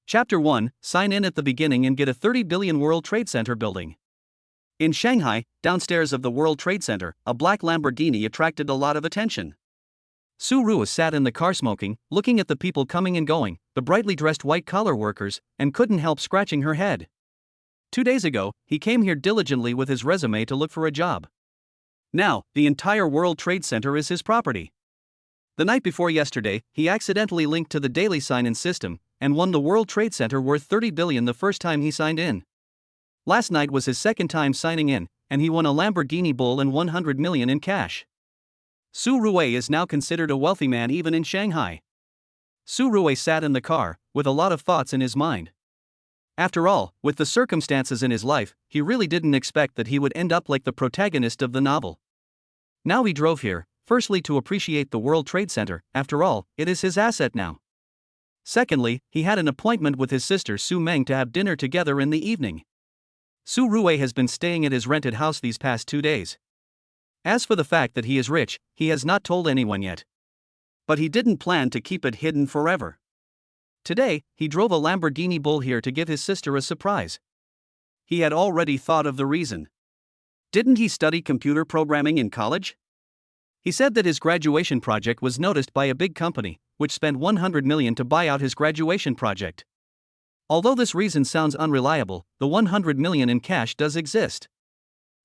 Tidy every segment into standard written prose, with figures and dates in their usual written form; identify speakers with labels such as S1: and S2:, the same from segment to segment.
S1: Chapter 1, Sign in at the beginning and get a 30 billion World Trade Center building. In Shanghai, downstairs of the World Trade Center, a black Lamborghini attracted a lot of attention. Su Rua sat in the car smoking, looking at the people coming and going, the brightly dressed white-collar workers, and couldn't help scratching her head. 2 days ago, he came here diligently with his resume to look for a job. Now, the entire World Trade Center is his property. The night before yesterday, he accidentally linked to the daily sign-in system, and won the World Trade Center worth 30 billion the first time he signed in. Last night was his second time signing in, and he won a Lamborghini Bull and 100 million in cash. Su Rua is now considered a wealthy man even in Shanghai. Su Rua sat in the car, with a lot of thoughts in his mind. After all, with the circumstances in his life, he really didn't expect that he would end up like the protagonist of the novel. Now he drove here, firstly to appreciate the World Trade Center, after all, it is his asset now. Secondly, he had an appointment with his sister Su Meng to have dinner together in the evening. Su Rua has been staying at his rented house these past 2 days. As for the fact that he is rich, he has not told anyone yet. But he didn't plan to keep it hidden forever. Today, he drove a Lamborghini Bull here to give his sister a surprise. He had already thought of the reason. Didn't he study computer programming in college? He said that his graduation project was noticed by a big company, which spent 100 million to buy out his graduation project. Although this reason sounds unreliable, the 100 million in cash does exist.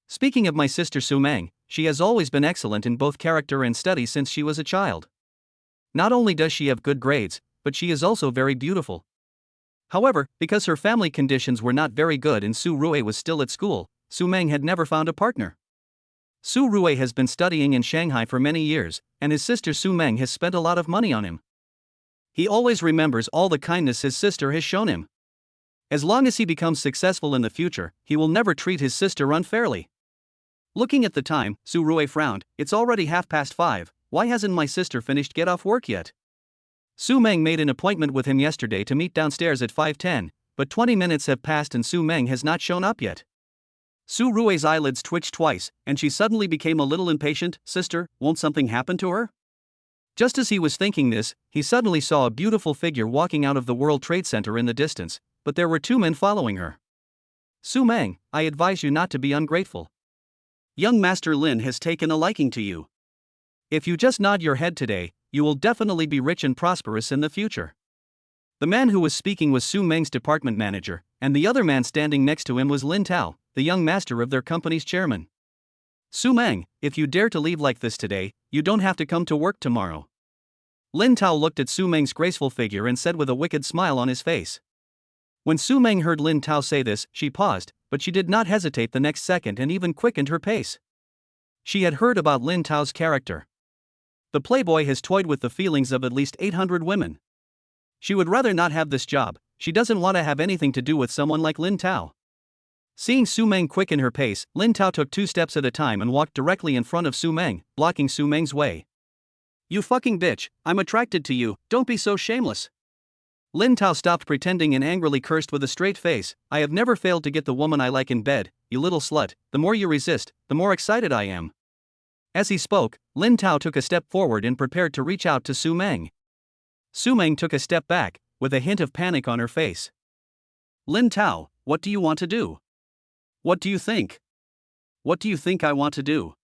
S1: Speaking of my sister Su Meng, she has always been excellent in both character and study since she was a child. Not only does she have good grades, but she is also very beautiful. However, because her family conditions were not very good and Su Rua was still at school, Su Meng had never found a partner. Su Rua has been studying in Shanghai for many years, and his sister Su Meng has spent a lot of money on him. He always remembers all the kindness his sister has shown him. As long as he becomes successful in the future, he will never treat his sister unfairly. Looking at the time, Su Rua frowned. It's already 5:30. Why hasn't my sister finished get off work yet? Su Meng made an appointment with him yesterday to meet downstairs at 5:10, but 20 minutes have passed and Su Meng has not shown up yet. Su Rua's eyelids twitched twice, and she suddenly became a little impatient. Sister, won't something happen to her? Just as he was thinking this, he suddenly saw a beautiful figure walking out of the World Trade Center in the distance, but there were 2 men following her. Su Meng, I advise you not to be ungrateful. Young Master Lin has taken a liking to you. If you just nod your head today, you will definitely be rich and prosperous in the future. The man who was speaking was Su Meng's department manager, and the other man standing next to him was Lin Tao, the young master of their company's chairman. Su Meng, if you dare to leave like this today, you don't have to come to work tomorrow. Lin Tao looked at Su Meng's graceful figure and said with a wicked smile on his face. When Su Meng heard Lin Tao say this, she paused, but she did not hesitate the next second and even quickened her pace. She had heard about Lin Tao's character. The playboy has toyed with the feelings of at least 800 women. She would rather not have this job. She doesn't want to have anything to do with someone like Lin Tao. Seeing Su Meng quicken her pace, Lin Tao took 2 steps at a time and walked directly in front of Su Meng, blocking Su Meng's way. You fucking bitch, I'm attracted to you, don't be so shameless. Lin Tao stopped pretending and angrily cursed with a straight face. I have never failed to get the woman I like in bed, you little slut. The more you resist, the more excited I am. As he spoke, Lin Tao took a step forward and prepared to reach out to Su Meng. Su Meng took a step back, with a hint of panic on her face. Lin Tao, what do you want to do? What do you think? What do you think I want to do?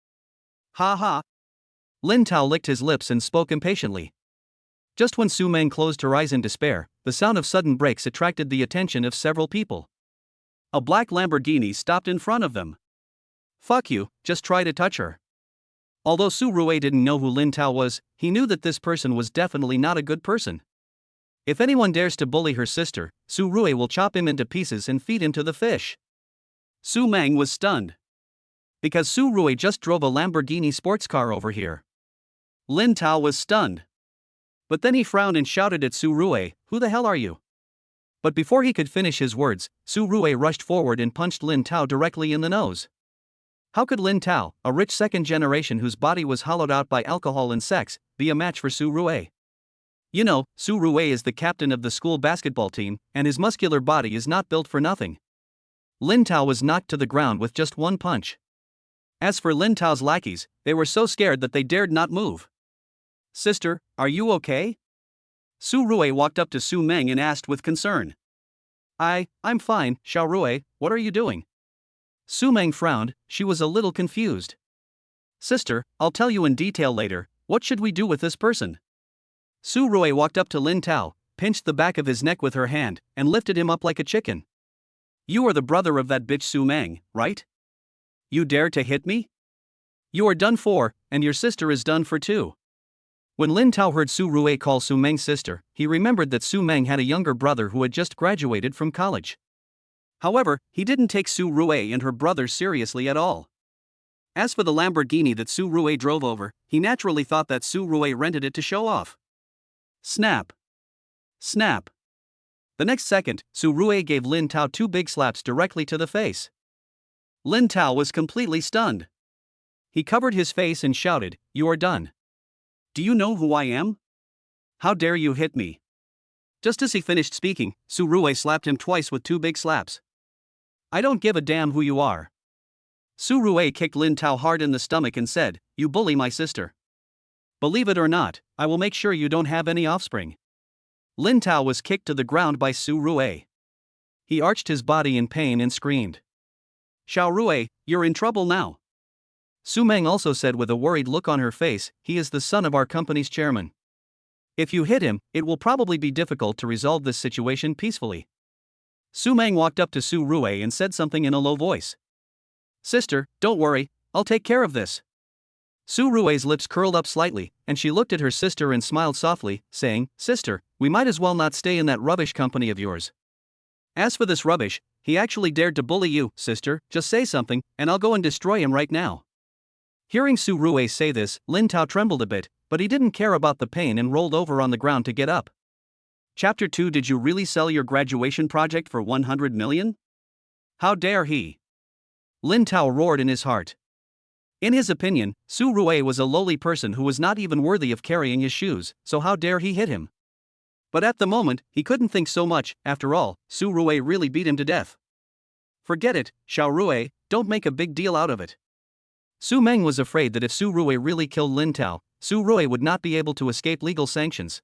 S1: Ha ha. Lin Tao licked his lips and spoke impatiently. Just when Su Meng closed her eyes in despair, the sound of sudden brakes attracted the attention of several people. A black Lamborghini stopped in front of them. Fuck you, just try to touch her. Although Su Rua didn't know who Lin Tao was, he knew that this person was definitely not a good person. If anyone dares to bully her sister, Su Rua will chop him into pieces and feed him to the fish. Su Meng was stunned. Because Su Rua just drove a Lamborghini sports car over here. Lin Tao was stunned. But then he frowned and shouted at Su Rua, who the hell are you? But before he could finish his words, Su Rua rushed forward and punched Lin Tao directly in the nose. How could Lin Tao, a rich second generation whose body was hollowed out by alcohol and sex, be a match for Su Rua? You know, Su Rua is the captain of the school basketball team, and his muscular body is not built for nothing. Lin Tao was knocked to the ground with just 1 punch. As for Lin Tao's lackeys, they were so scared that they dared not move. Sister, are you okay? Su Rua walked up to Su Meng and asked with concern. I'm fine, Xiaorui, what are you doing? Su Meng frowned, she was a little confused. Sister, I'll tell you in detail later, what should we do with this person? Su Rui walked up to Lin Tao, pinched the back of his neck with her hand, and lifted him up like a chicken. You are the brother of that bitch Su Meng, right? You dare to hit me? You are done for, and your sister is done for too. When Lin Tao heard Su Rui call Su Meng's sister, he remembered that Su Meng had a younger brother who had just graduated from college. However, he didn't take Su Rui and her brother seriously at all. As for the Lamborghini that Su Rui drove over, he naturally thought that Su Rui rented it to show off. Snap. Snap. The next second, Su Rui gave Lin Tao 2 big slaps directly to the face. Lin Tao was completely stunned. He covered his face and shouted, "You are done. Do you know who I am? How dare you hit me?" Just as he finished speaking, Su Rui slapped him twice with 2 big slaps. I don't give a damn who you are. Su Rui kicked Lin Tao hard in the stomach and said, "You bully my sister. Believe it or not, I will make sure you don't have any offspring." Lin Tao was kicked to the ground by Su Rui. He arched his body in pain and screamed. "Xiaorui, you're in trouble now." Su Meng also said with a worried look on her face, "He is the son of our company's chairman. If you hit him, it will probably be difficult to resolve this situation peacefully." Su Meng walked up to Su Rui and said something in a low voice. "Sister, don't worry, I'll take care of this." Su Rui's lips curled up slightly, and she looked at her sister and smiled softly, saying, "Sister, we might as well not stay in that rubbish company of yours. As for this rubbish, he actually dared to bully you, sister, just say something, and I'll go and destroy him right now." Hearing Su Rui say this, Lin Tao trembled a bit, but he didn't care about the pain and rolled over on the ground to get up. Chapter 2. Did you really sell your graduation project for 100 million? How dare he? Lin Tao roared in his heart. In his opinion, Su Rui was a lowly person who was not even worthy of carrying his shoes, so how dare he hit him? But at the moment, he couldn't think so much. After all, Su Rui really beat him to death. Forget it, Xiaorui, don't make a big deal out of it. Su Meng was afraid that if Su Rui really killed Lin Tao, Su Rui would not be able to escape legal sanctions.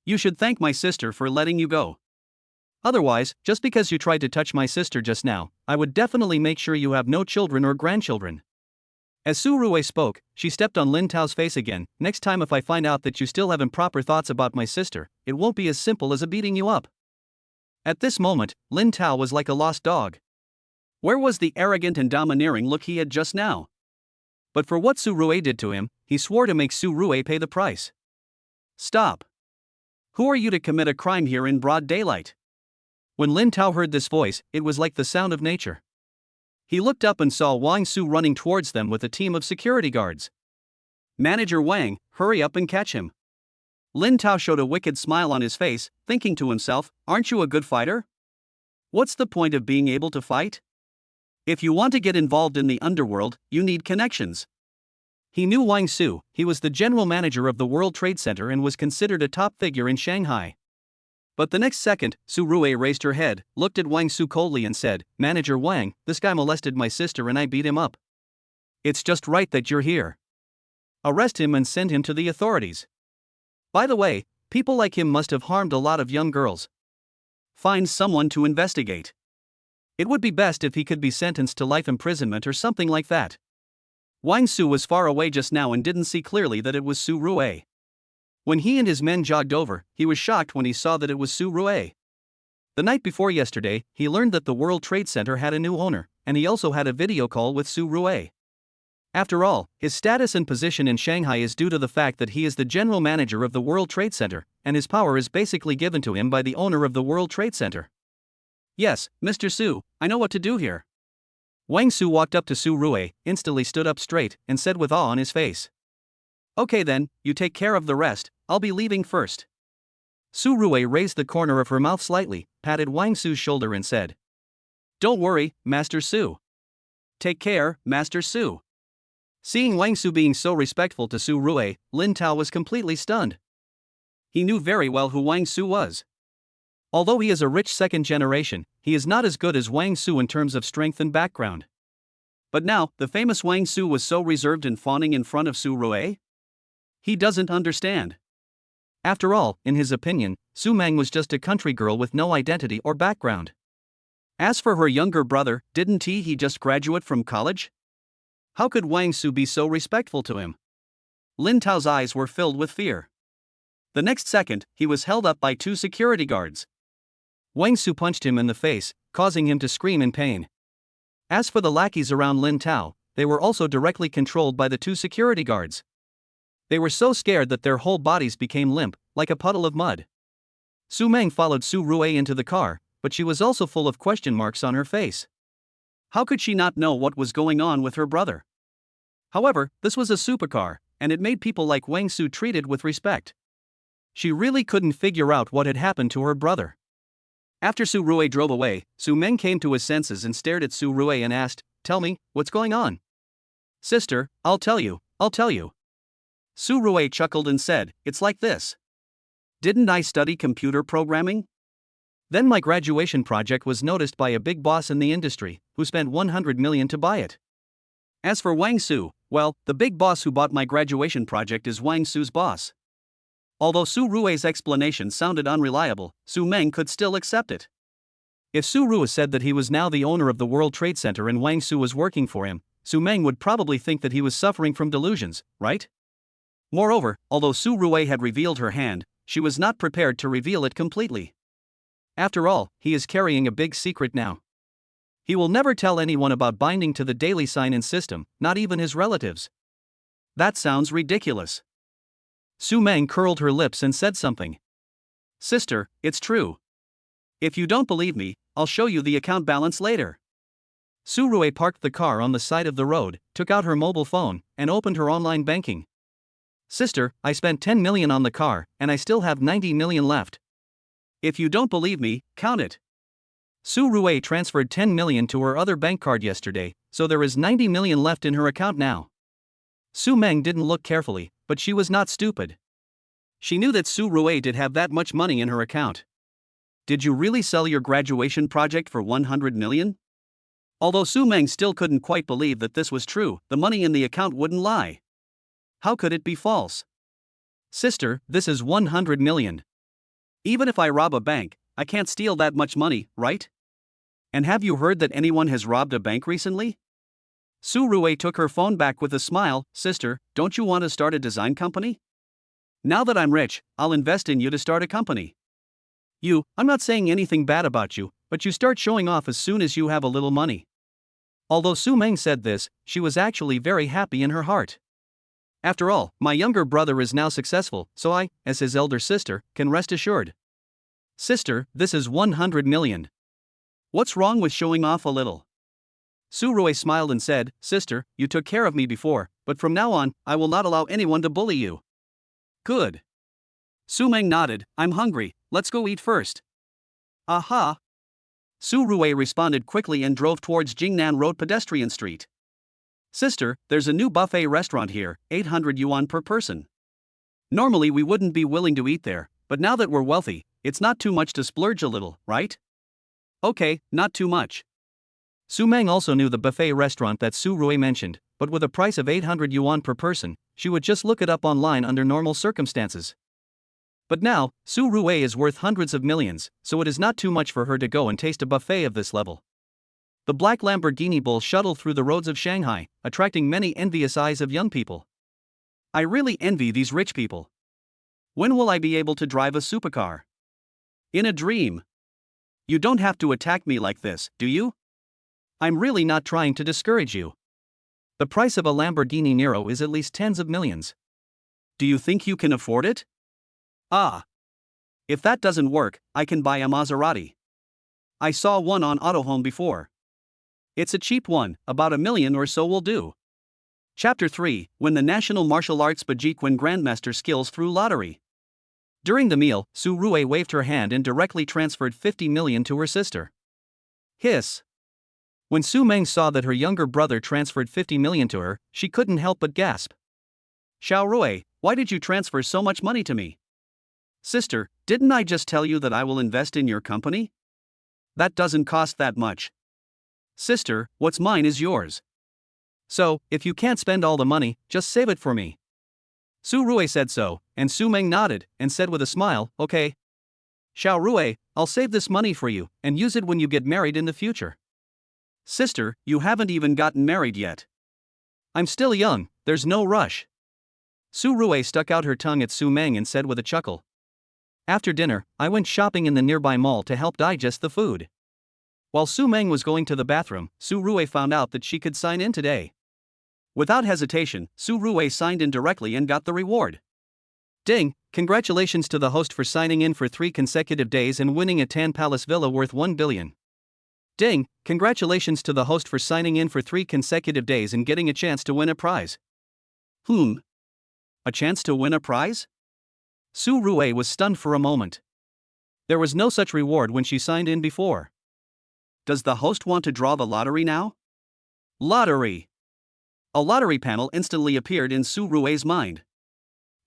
S1: You should thank my sister for letting you go. Otherwise, just because you tried to touch my sister just now, I would definitely make sure you have no children or grandchildren. As Su Rui spoke, she stepped on Lin Tao's face again. Next time if I find out that you still have improper thoughts about my sister, it won't be as simple as a beating you up. At this moment, Lin Tao was like a lost dog. Where was the arrogant and domineering look he had just now? But for what Su Rui did to him, he swore to make Su Rui pay the price. Stop. Who are you to commit a crime here in broad daylight? When Lin Tao heard this voice, it was like the sound of nature. He looked up and saw Wang Su running towards them with a team of security guards. Manager Wang, hurry up and catch him. Lin Tao showed a wicked smile on his face, thinking to himself, aren't you a good fighter? What's the point of being able to fight? If you want to get involved in the underworld, you need connections. He knew Wang Su, he was the general manager of the World Trade Center and was considered a top figure in Shanghai. But the next second, Su Rui raised her head, looked at Wang Su coldly and said, Manager Wang, this guy molested my sister and I beat him up. It's just right that you're here. Arrest him and send him to the authorities. By the way, people like him must have harmed a lot of young girls. Find someone to investigate. It would be best if he could be sentenced to life imprisonment or something like that. Wang Su was far away just now and didn't see clearly that it was Su Rui. When he and his men jogged over, he was shocked when he saw that it was Su Rui. The night before yesterday, he learned that the World Trade Center had a new owner, and he also had a video call with Su Rui. After all, his status and position in Shanghai is due to the fact that he is the general manager of the World Trade Center, and his power is basically given to him by the owner of the World Trade Center. Yes, Mr. Su, I know what to do here. Wang Su walked up to Su Rui, instantly stood up straight, and said with awe on his face. Okay then, you take care of the rest, I'll be leaving first. Su Rui raised the corner of her mouth slightly, patted Wang Su's shoulder and said. Don't worry, Master Su. Take care, Master Su. Seeing Wang Su being so respectful to Su Rui, Lin Tao was completely stunned. He knew very well who Wang Su was. Although he is a rich second generation, he is not as good as Wang Su in terms of strength and background. But now, the famous Wang Su was so reserved and fawning in front of Su Rui? He doesn't understand. After all, in his opinion, Su Meng was just a country girl with no identity or background. As for her younger brother, didn't he just graduate from college? How could Wang Su be so respectful to him? Lin Tao's eyes were filled with fear. The next second, he was held up by 2 security guards. Wang Su punched him in the face, causing him to scream in pain. As for the lackeys around Lin Tao, they were also directly controlled by the 2 security guards. They were so scared that their whole bodies became limp, like a puddle of mud. Su Meng followed Su Rui into the car, but she was also full of question marks on her face. How could she not know what was going on with her brother? However, this was a supercar, and it made people like Wang Su treated with respect. She really couldn't figure out what had happened to her brother. After Su Rui drove away, Su Meng came to his senses and stared at Su Rui and asked, "Tell me, what's going on?" "Sister, I'll tell you. Su Rui chuckled and said, "It's like this. Didn't I study computer programming? Then my graduation project was noticed by a big boss in the industry, who spent 100 million to buy it. As for Wang Su, well, the big boss who bought my graduation project is Wang Su's boss." Although Su Rui's explanation sounded unreliable, Su Meng could still accept it. If Su Rui said that he was now the owner of the World Trade Center and Wang Su was working for him, Su Meng would probably think that he was suffering from delusions, right? Moreover, although Su Rui had revealed her hand, she was not prepared to reveal it completely. After all, he is carrying a big secret now. He will never tell anyone about binding to the daily sign-in system, not even his relatives. That sounds ridiculous. Su Meng curled her lips and said something. "Sister, it's true. If you don't believe me, I'll show you the account balance later." Su Rui parked the car on the side of the road, took out her mobile phone, and opened her online banking. "Sister, I spent 10 million on the car, and I still have 90 million left. If you don't believe me, count it." Su Rui transferred 10 million to her other bank card yesterday, so there is 90 million left in her account now. Su Meng didn't look carefully, but she was not stupid. She knew that Su Rui did have that much money in her account. "Did you really sell your graduation project for 100 million? Although Su Meng still couldn't quite believe that this was true, the money in the account wouldn't lie. How could it be false? "Sister, this is 100 million. Even if I rob a bank, I can't steal that much money, right? And have you heard that anyone has robbed a bank recently?" Su Rui took her phone back with a smile. "Sister, don't you want to start a design company? Now that I'm rich, I'll invest in you to start a company. I'm not saying anything bad about you, but you start showing off as soon as you have a little money." Although Su Meng said this, she was actually very happy in her heart. After all, my younger brother is now successful, so I, as his elder sister, can rest assured. "Sister, this is 100 million. What's wrong with showing off a little?" Su Rui smiled and said, "Sister, you took care of me before, but from now on, I will not allow anyone to bully you." "Good." Su Meng nodded. "I'm hungry, let's go eat first." "Aha!" Su Rui responded quickly and drove towards Jingnan Road pedestrian street. "Sister, there's a new buffet restaurant here, 800 yuan per person. Normally we wouldn't be willing to eat there, but now that we're wealthy, it's not too much to splurge a little, right?" "Okay, not too much." Su Meng also knew the buffet restaurant that Su Rui mentioned, but with a price of 800 yuan per person, she would just look it up online under normal circumstances. But now, Su Rui is worth hundreds of millions, so it is not too much for her to go and taste a buffet of this level. The black Lamborghini Bull shuttled through the roads of Shanghai, attracting many envious eyes of young people. I really envy these rich people. When will I be able to drive a supercar? In a dream. You don't have to attack me like this, do you? I'm really not trying to discourage you. The price of a Lamborghini Nero is at least tens of millions. Do you think you can afford it? Ah. If that doesn't work, I can buy a Maserati. I saw one on AutoHome before. It's a cheap one, about $1 million or so will do. Chapter 3, When the National Martial Arts Bajikwan Grandmaster Skills Through Lottery. During the meal, Su Rui waved her hand and directly transferred 50 million to her sister. Hiss. When Su Meng saw that her younger brother transferred 50 million to her, she couldn't help but gasp. "Xiao Rui, why did you transfer so much money to me?" "Sister, didn't I just tell you that I will invest in your company? That doesn't cost that much. Sister, what's mine is yours. So, if you can't spend all the money, just save it for me." Su Rui said so, and Su Meng nodded and said with a smile, okay. Xiao Rui, I'll save this money for you and use it when you get married in the future. Sister, you haven't even gotten married yet. I'm still young, there's no rush. Su Rui stuck out her tongue at Su Meng and said with a chuckle. After dinner, I went shopping in the nearby mall to help digest the food. While Su Meng was going to the bathroom, Su Rui found out that she could sign in today. Without hesitation, Su Rui signed in directly and got the reward. Ding, congratulations to the host for signing in for 3 consecutive days and winning a Tan Palace villa worth 1 billion. Ding, congratulations to the host for signing in for 3 consecutive days and getting a chance to win a prize. A chance to win a prize? Su Rui was stunned for a moment. There was no such reward when she signed in before. Does the host want to draw the lottery now? Lottery! A lottery panel instantly appeared in Su Rui's mind.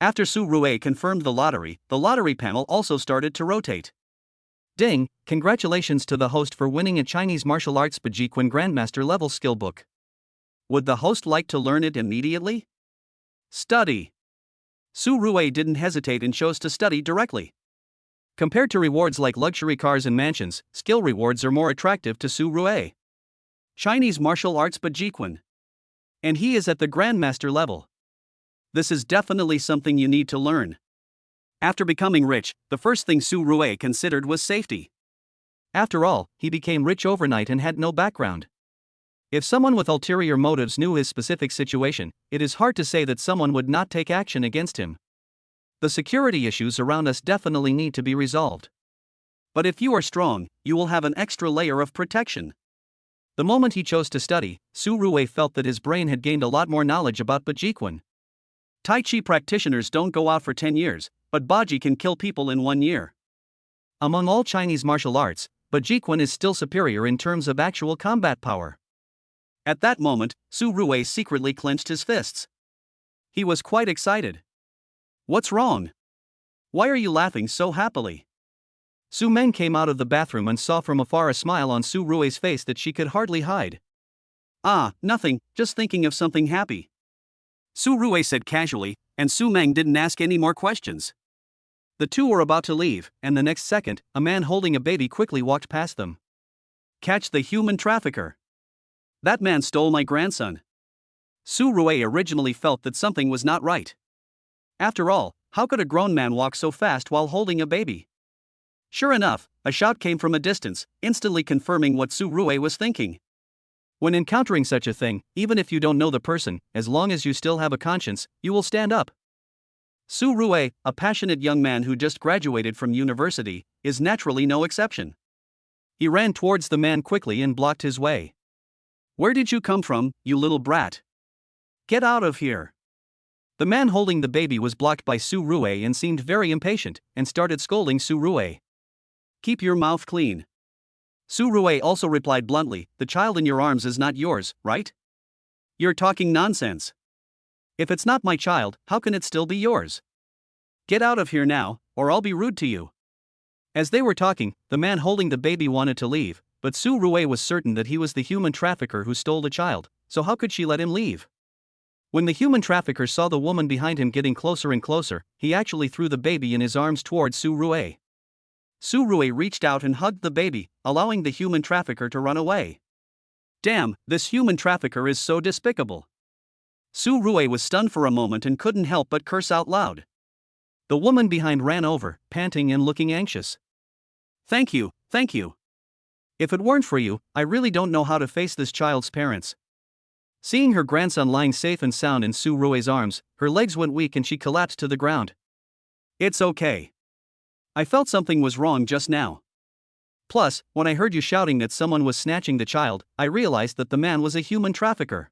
S1: After Su Rui confirmed the lottery panel also started to rotate. Ding, congratulations to the host for winning a Chinese martial arts Bajikwan Grandmaster level skill book. Would the host like to learn it immediately? Study. Su Rui didn't hesitate and chose to study directly. Compared to rewards like luxury cars and mansions, skill rewards are more attractive to Su Rui. Chinese martial arts Bajikwan. And he is at the Grandmaster level. This is definitely something you need to learn. After becoming rich, the first thing Su Rui considered was safety. After all, he became rich overnight and had no background. If someone with ulterior motives knew his specific situation, it is hard to say that someone would not take action against him. The security issues around us definitely need to be resolved. But if you are strong, you will have an extra layer of protection. The moment he chose to study, Su Rui felt that his brain had gained a lot more knowledge about Bajikwan. Tai Chi practitioners don't go out for 10 years, but Baji can kill people in 1 year. Among all Chinese martial arts, Bajikwan is still superior in terms of actual combat power. At that moment, Su Rui secretly clenched his fists. He was quite excited. What's wrong? Why are you laughing so happily? Su Meng came out of the bathroom and saw from afar a smile on Su Rui's face that she could hardly hide. Ah, nothing, just thinking of something happy. Su Rui said casually, and Su Meng didn't ask any more questions. The two were about to leave, and the next second, a man holding a baby quickly walked past them. Catch the human trafficker. That man stole my grandson. Su Rui originally felt that something was not right. After all, how could a grown man walk so fast while holding a baby? Sure enough, a shout came from a distance, instantly confirming what Su Rui was thinking. When encountering such a thing, even if you don't know the person, as long as you still have a conscience, you will stand up. Su Rui, a passionate young man who just graduated from university, is naturally no exception. He ran towards the man quickly and blocked his way. Where did you come from, you little brat? Get out of here. The man holding the baby was blocked by Su Rui and seemed very impatient, and started scolding Su Rui. Keep your mouth clean. Su Rui also replied bluntly, the child in your arms is not yours, right? You're talking nonsense. If it's not my child, how can it still be yours? Get out of here now, or I'll be rude to you. As they were talking, the man holding the baby wanted to leave, but Su Rui was certain that he was the human trafficker who stole the child, so how could she let him leave? When the human trafficker saw the woman behind him getting closer and closer, he actually threw the baby in his arms towards Su Rui. Su Rui reached out and hugged the baby, allowing the human trafficker to run away. Damn, this human trafficker is so despicable. Su Rui was stunned for a moment and couldn't help but curse out loud. The woman behind ran over, panting and looking anxious. Thank you, thank you. If it weren't for you, I really don't know how to face this child's parents. Seeing her grandson lying safe and sound in Su Rui's arms, her legs went weak and she collapsed to the ground. It's okay. I felt something was wrong just now. Plus, when I heard you shouting that someone was snatching the child, I realized that the man was a human trafficker.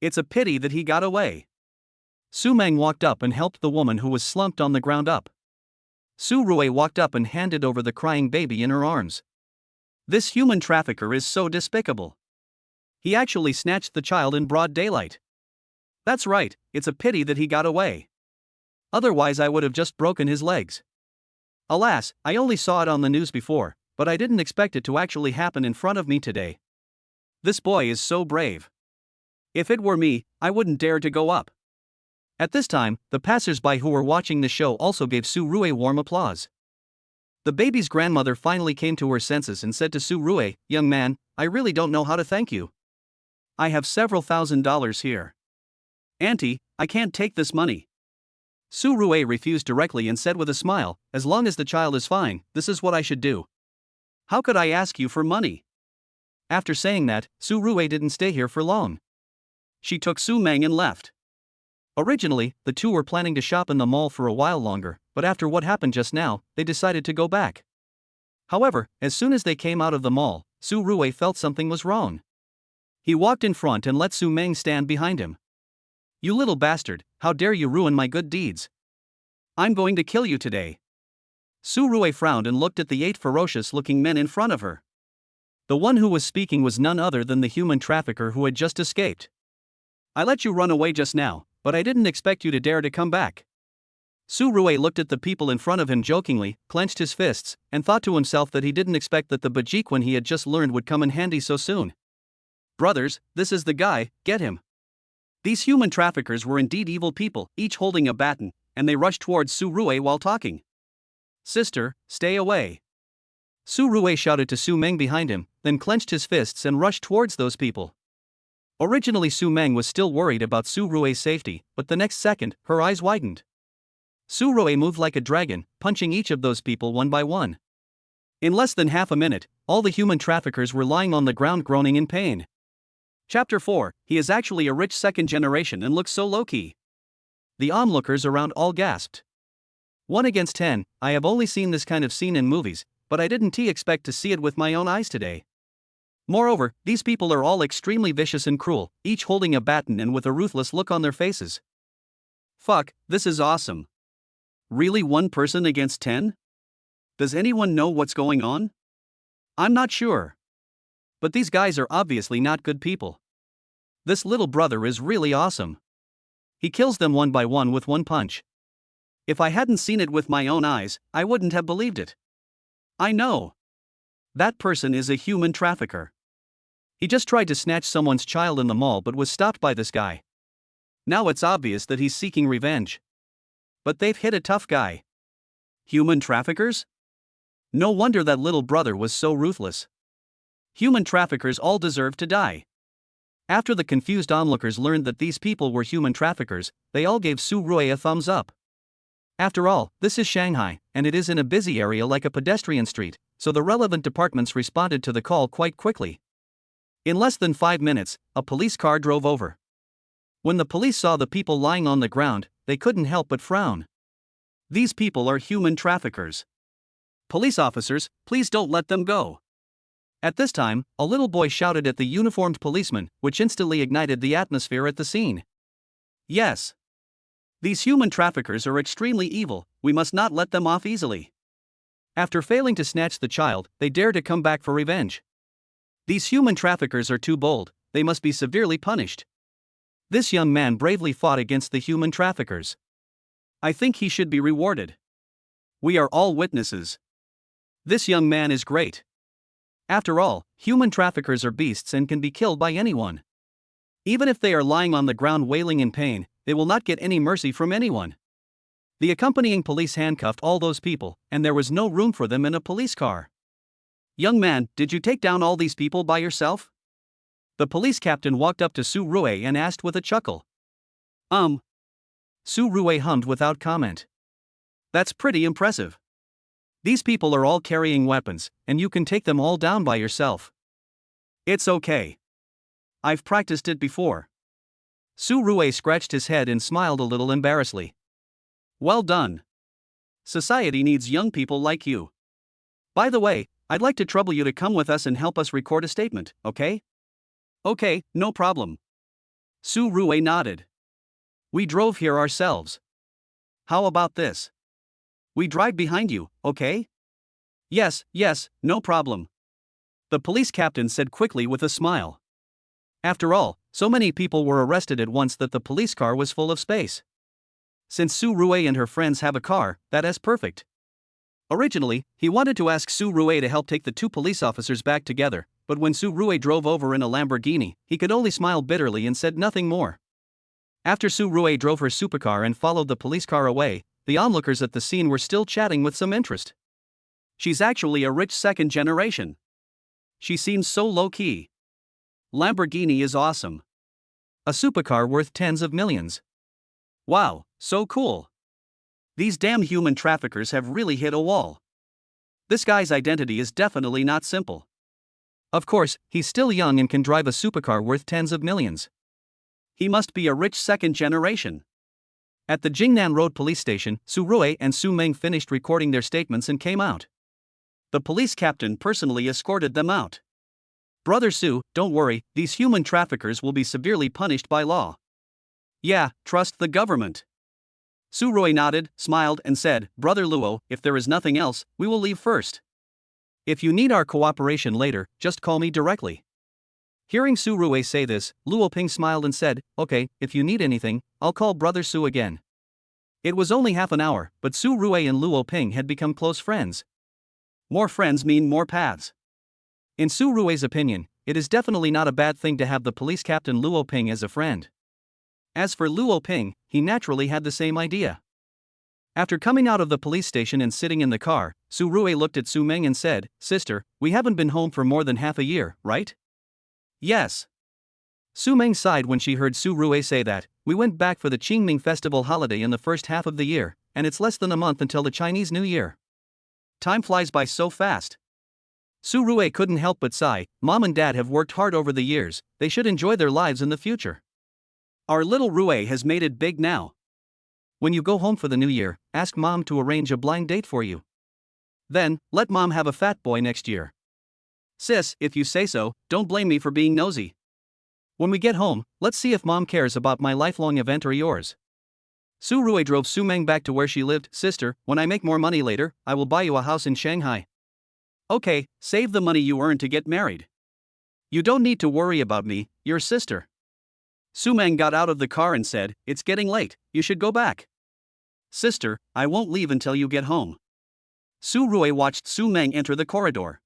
S1: It's a pity that he got away. Su Meng walked up and helped the woman who was slumped on the ground up. Su Rui walked up and handed over the crying baby in her arms. This human trafficker is so despicable. He actually snatched the child in broad daylight. That's right, it's a pity that he got away. Otherwise I would have just broken his legs. Alas, I only saw it on the news before, but I didn't expect it to actually happen in front of me today. This boy is so brave. If it were me, I wouldn't dare to go up. At this time, the passers-by who were watching the show also gave Su Rue warm applause. The baby's grandmother finally came to her senses and said to Su Rue, "Young man, I really don't know how to thank you. I have several $1,000s here. Auntie, I can't take this money." Su Rue refused directly and said with a smile, "As long as the child is fine, this is what I should do. How could I ask you for money?" After saying that, Su Rue didn't stay here for long. She took Su Meng and left. Originally, the two were planning to shop in the mall for a while longer, but after what happened just now, they decided to go back. However, as soon as they came out of the mall, Su Rue felt something was wrong. He walked in front and let Su Meng stand behind him. "You little bastard, how dare you ruin my good deeds? I'm going to kill you today." Su Rue frowned and looked at the 8 ferocious-looking men in front of her. The one who was speaking was none other than the human trafficker who had just escaped. "I let you run away just now, but I didn't expect you to dare to come back." Su Rue looked at the people in front of him jokingly, clenched his fists, and thought to himself that he didn't expect that the Bajiquan he had just learned would come in handy so soon. "Brothers, this is the guy, get him." These human traffickers were indeed evil people, each holding a baton, and they rushed towards Su Rue while talking. "Sister, stay away." Su Rue shouted to Su Meng behind him, then clenched his fists and rushed towards those people. Originally Su Meng was still worried about Su Rue's safety, but the next second, her eyes widened. Su Rue moved like a dragon, punching each of those people one by one. In less than half a minute, all the human traffickers were lying on the ground groaning in pain. Chapter 4, he is actually a rich second generation and looks so low-key. The onlookers around all gasped. 1 against 10, I have only seen this kind of scene in movies, but I didn't expect to see it with my own eyes today. Moreover, these people are all extremely vicious and cruel, each holding a baton and with a ruthless look on their faces. Fuck, this is awesome. Really 1 person against 10? Does anyone know what's going on? I'm not sure. But these guys are obviously not good people. This little brother is really awesome. He kills them one by one with 1 punch. If I hadn't seen it with my own eyes, I wouldn't have believed it. I know. That person is a human trafficker. He just tried to snatch someone's child in the mall but was stopped by this guy. Now it's obvious that he's seeking revenge. But they've hit a tough guy. Human traffickers? No wonder that little brother was so ruthless. Human traffickers all deserve to die. After the confused onlookers learned that these people were human traffickers, they all gave Su Rue a thumbs up. After all, this is Shanghai, and it is in a busy area like a pedestrian street, so the relevant departments responded to the call quite quickly. In less than 5 minutes, a police car drove over. When the police saw the people lying on the ground, they couldn't help but frown. These people are human traffickers. Police officers, please don't let them go. At this time, a little boy shouted at the uniformed policeman, which instantly ignited the atmosphere at the scene. Yes. These human traffickers are extremely evil, we must not let them off easily. After failing to snatch the child, they dare to come back for revenge. These human traffickers are too bold, they must be severely punished. This young man bravely fought against the human traffickers. I think he should be rewarded. We are all witnesses. This young man is great. After all, human traffickers are beasts and can be killed by anyone. Even if they are lying on the ground wailing in pain, they will not get any mercy from anyone. The accompanying police handcuffed all those people, and there was no room for them in a police car. Young man, did you take down all these people by yourself? The police captain walked up to Su Rue and asked with a chuckle. Su Rue hummed without comment. That's pretty impressive. These people are all carrying weapons, and you can take them all down by yourself. It's okay. I've practiced it before. Su Rue scratched his head and smiled a little embarrassedly. Well done. Society needs young people like you. By the way, I'd like to trouble you to come with us and help us record a statement, okay? Okay, no problem. Su Rue nodded. We drove here ourselves. How about this? We drive behind you, okay? Yes, no problem. The police captain said quickly with a smile. After all, so many people were arrested at once that the police car was full of space. Since Su Rue and her friends have a car, that is perfect. Originally, he wanted to ask Su Rue to help take the 2 police officers back together, but when Su Rue drove over in a Lamborghini, he could only smile bitterly and said nothing more. After Su Rui drove her supercar and followed the police car away, the onlookers at the scene were still chatting with some interest. She's actually a rich second generation. She seems so low-key. Lamborghini is awesome. A supercar worth tens of millions. Wow, so cool. These damn human traffickers have really hit a wall. This guy's identity is definitely not simple. Of course, he's still young and can drive a supercar worth tens of millions. He must be a rich second generation. At the Jingnan Road police station, Su Rui and Su Meng finished recording their statements and came out. The police captain personally escorted them out. Brother Su, don't worry, these human traffickers will be severely punished by law. Yeah, trust the government. Su Rui nodded, smiled, and said, Brother Luo, if there is nothing else, we will leave first. If you need our cooperation later, just call me directly. Hearing Su Rui say this, Luo Ping smiled and said, Okay, if you need anything, I'll call Brother Su again. It was only half an hour, but Su Rui and Luo Ping had become close friends. More friends mean more paths. In Su Rui's opinion, it is definitely not a bad thing to have the police captain Luo Ping as a friend. As for Luo Ping, he naturally had the same idea. After coming out of the police station and sitting in the car, Su Rui looked at Su Meng and said, Sister, we haven't been home for more than half a year, right? Yes. Su Meng sighed when she heard Su Rui say that. We went back for the Qingming festival holiday in the first half of the year, and it's less than a month until the Chinese New Year. Time flies by so fast. Su Rui couldn't help but sigh. Mom and Dad have worked hard over the years, they should enjoy their lives in the future. Our little Rui has made it big now. When you go home for the new year, ask Mom to arrange a blind date for you. Then, let Mom have a fat boy next year. Sis, if you say so, don't blame me for being nosy. When we get home, let's see if Mom cares about my lifelong event or yours. Su Rui drove Su Meng back to where she lived. Sister, when I make more money later, I will buy you a house in Shanghai. Okay, save the money you earn to get married. You don't need to worry about me, your sister. Su Meng got out of the car and said, It's getting late, you should go back. Sister, I won't leave until you get home. Su Rui watched Su Meng enter the corridor.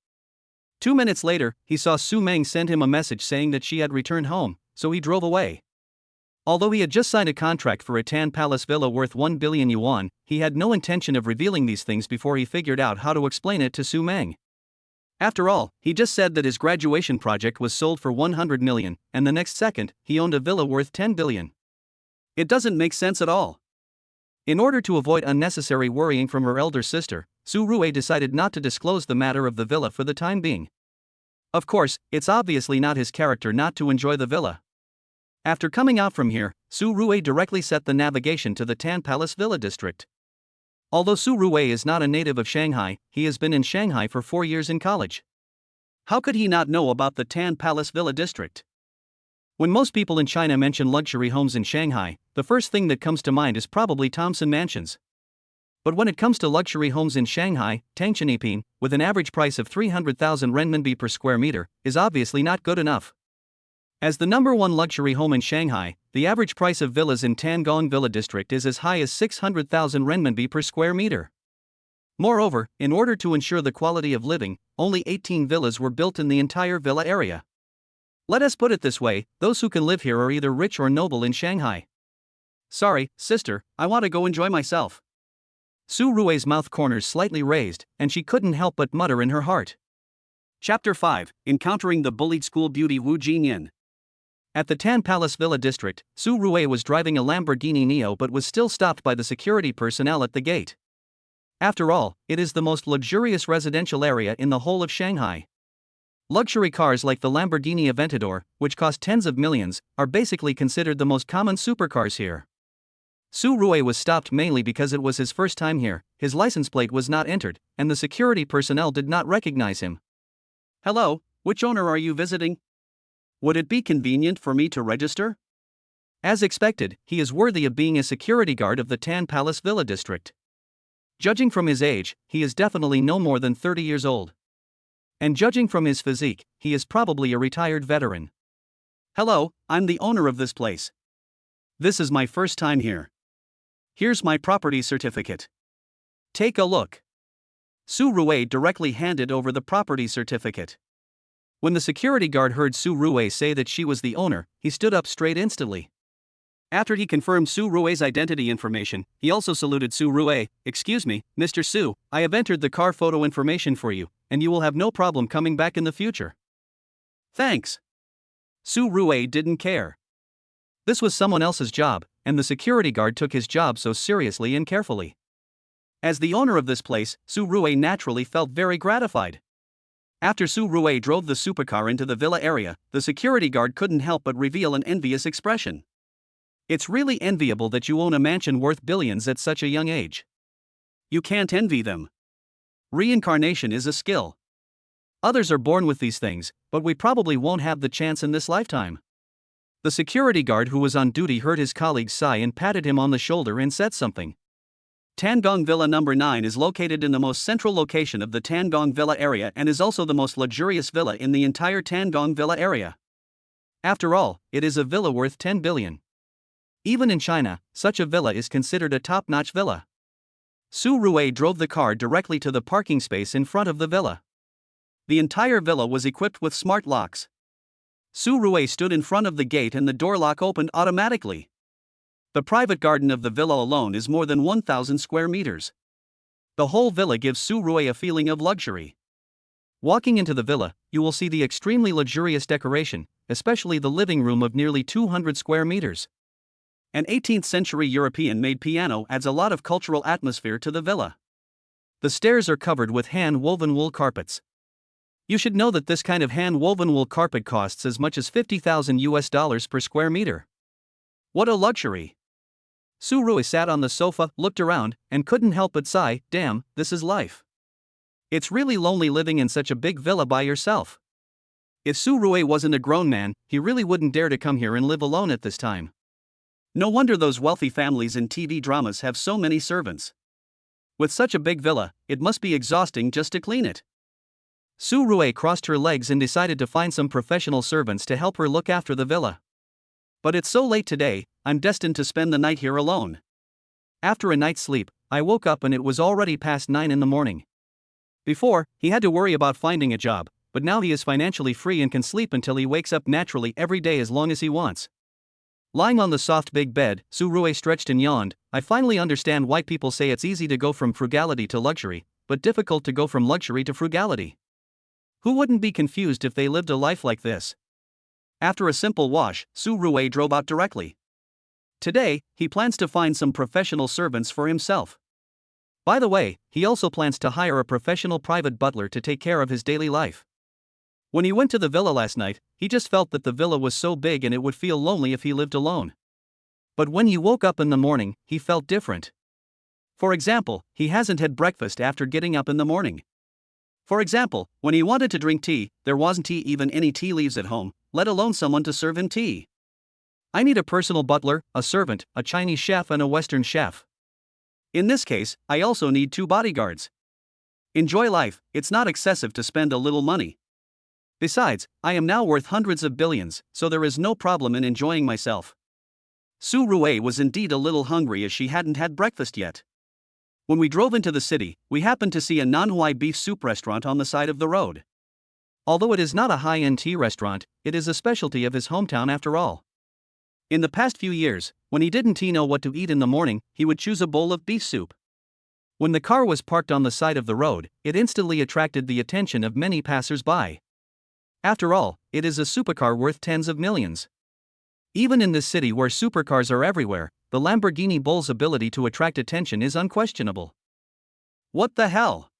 S1: 2 minutes later, he saw Su Meng send him a message saying that she had returned home, so he drove away. Although he had just signed a contract for a Tan Palace villa worth 1 billion yuan, he had no intention of revealing these things before he figured out how to explain it to Su Meng. After all, he just said that his graduation project was sold for 100 million, and the next second, he owned a villa worth 10 billion. It doesn't make sense at all. In order to avoid unnecessary worrying from her elder sister, Su Rui decided not to disclose the matter of the villa for the time being. Of course, it's obviously not his character not to enjoy the villa. After coming out from here, Su Rui directly set the navigation to the Tan Palace Villa district. Although Su Rui is not a native of Shanghai, he has been in Shanghai for 4 years in college. How could he not know about the Tan Palace Villa district? When most people in China mention luxury homes in Shanghai, the first thing that comes to mind is probably Thomson Mansions. But when it comes to luxury homes in Shanghai, Chianqing, with an average price of 300,000 renminbi per square meter, is obviously not good enough. As the number one luxury home in Shanghai, the average price of villas in Tangong Villa District is as high as 600,000 renminbi per square meter. Moreover, in order to ensure the quality of living, only 18 villas were built in the entire villa area. Let us put it this way, those who can live here are either rich or noble in Shanghai. Sorry, sister, I want to go enjoy myself. Su Rui's mouth corners slightly raised, and she couldn't help but mutter in her heart. Chapter 5, Encountering the Bullied School Beauty Wu Jinyan. At the Tan Palace Villa district, Su Rui was driving a Lamborghini Neo but was still stopped by the security personnel at the gate. After all, it is the most luxurious residential area in the whole of Shanghai. Luxury cars like the Lamborghini Aventador, which cost tens of millions, are basically considered the most common supercars here. Su Rui was stopped mainly because it was his first time here, his license plate was not entered, and the security personnel did not recognize him. Hello, which owner are you visiting? Would it be convenient for me to register? As expected, he is worthy of being a security guard of the Tan Palace Villa district. Judging from his age, he is definitely no more than 30 years old. And judging from his physique, he is probably a retired veteran. Hello, I'm the owner of this place. This is my first time here. Here's my property certificate. Take a look. Su Rui directly handed over the property certificate. When the security guard heard Su Rui say that she was the owner, he stood up straight instantly. After he confirmed Su Rui's identity information, he also saluted Su Rui. "Excuse me, Mr. Su, I have entered the car photo information for you, and you will have no problem coming back in the future." "Thanks." Su Rui didn't care. This was someone else's job, and the security guard took his job so seriously and carefully. As the owner of this place, Su Rui naturally felt very gratified. After Su Rui drove the supercar into the villa area, the security guard couldn't help but reveal an envious expression. "It's really enviable that you own a mansion worth billions at such a young age. You can't envy them. Reincarnation is a skill. Others are born with these things, but we probably won't have the chance in this lifetime." The security guard who was on duty heard his colleague sigh and patted him on the shoulder and said something. Tiangong Villa number 9 is located in the most central location of the Tiangong Villa area and is also the most luxurious villa in the entire Tiangong Villa area. After all, it is a villa worth 10 billion. Even in China, such a villa is considered a top-notch villa. Su Rui drove the car directly to the parking space in front of the villa. The entire villa was equipped with smart locks. Su Rui stood in front of the gate and the door lock opened automatically. The private garden of the villa alone is more than 1,000 square meters. The whole villa gives Su Rui a feeling of luxury. Walking into the villa, you will see the extremely luxurious decoration, especially the living room of nearly 200 square meters. An 18th century European-made piano adds a lot of cultural atmosphere to the villa. The stairs are covered with hand-woven wool carpets. You should know that this kind of hand-woven wool carpet costs as much as $50,000 per square meter. What a luxury! Su Rui sat on the sofa, looked around, and couldn't help but sigh, "Damn, this is life. It's really lonely living in such a big villa by yourself." If Su Rui wasn't a grown man, he really wouldn't dare to come here and live alone at this time. No wonder those wealthy families in TV dramas have so many servants. With such a big villa, it must be exhausting just to clean it. Su Rui crossed her legs and decided to find some professional servants to help her look after the villa. "But it's so late today, I'm destined to spend the night here alone. After a night's sleep, I woke up and it was already past 9 in the morning." Before, he had to worry about finding a job, but now he is financially free and can sleep until he wakes up naturally every day as long as he wants. Lying on the soft big bed, Su Rui stretched and yawned. "I finally understand why people say it's easy to go from frugality to luxury, but difficult to go from luxury to frugality. Who wouldn't be confused if they lived a life like this?" After a simple wash, Su Rui drove out directly. Today, he plans to find some professional servants for himself. By the way, he also plans to hire a professional private butler to take care of his daily life. When he went to the villa last night, he just felt that the villa was so big and it would feel lonely if he lived alone. But when he woke up in the morning, he felt different. For example, he hasn't had breakfast after getting up in the morning. For example, when he wanted to drink tea, there wasn't even any tea leaves at home, let alone someone to serve him tea. I need a personal butler, a servant, a Chinese chef and a Western chef. In this case, I also need 2 bodyguards. Enjoy life, it's not excessive to spend a little money. Besides, I am now worth hundreds of billions, so there is no problem in enjoying myself. Su Rui was indeed a little hungry as she hadn't had breakfast yet. When we drove into the city, we happened to see a Nanhuai beef soup restaurant on the side of the road. Although it is not a high-end tea restaurant, it is a specialty of his hometown after all. In the past few years, when he didn't know what to eat in the morning, he would choose a bowl of beef soup. When the car was parked on the side of the road, it instantly attracted the attention of many passers-by. After all, it is a supercar worth tens of millions. Even in this city where supercars are everywhere, the Lamborghini Bull's ability to attract attention is unquestionable. What the hell?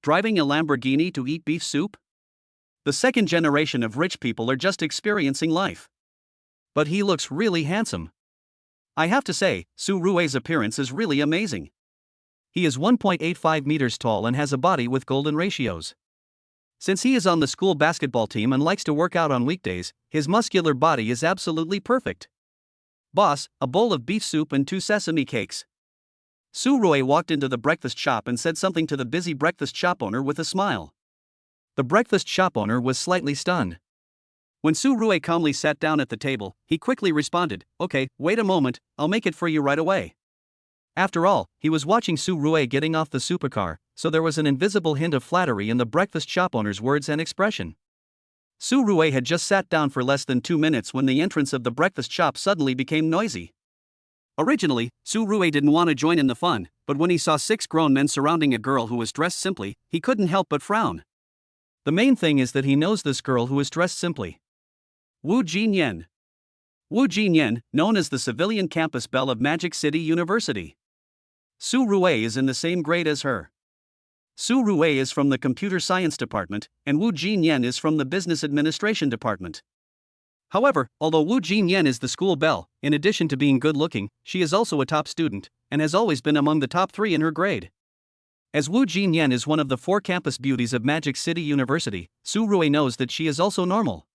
S1: Driving a Lamborghini to eat beef soup? The second generation of rich people are just experiencing life. But he looks really handsome. I have to say, Su Rui's appearance is really amazing. He is 1.85 meters tall and has a body with golden ratios. Since he is on the school basketball team and likes to work out on weekdays, his muscular body is absolutely perfect. "Boss, a bowl of beef soup and 2 sesame cakes." Su Rui walked into the breakfast shop and said something to the busy breakfast shop owner with a smile. The breakfast shop owner was slightly stunned. When Su Rui calmly sat down at the table, he quickly responded, "Okay, wait a moment, I'll make it for you right away." After all, he was watching Su Rui getting off the supercar, so there was an invisible hint of flattery in the breakfast shop owner's words and expression. Su Rui had just sat down for less than 2 minutes when the entrance of the breakfast shop suddenly became noisy. Originally, Su Rui didn't want to join in the fun, but when he saw 6 grown men surrounding a girl who was dressed simply, he couldn't help but frown. The main thing is that he knows this girl who is dressed simply. Wu Jinyan. Wu Jinyan, known as the civilian campus belle of Magic City University. Su Rui is in the same grade as her. Su Rui is from the computer science department, and Wu Jinyan is from the business administration department. However, although Wu Jinyan is the school belle, in addition to being good-looking, she is also a top student, and has always been among the top 3 in her grade. As Wu Jinyan is one of the 4 campus beauties of Magic City University, Su Rui knows that she is also normal.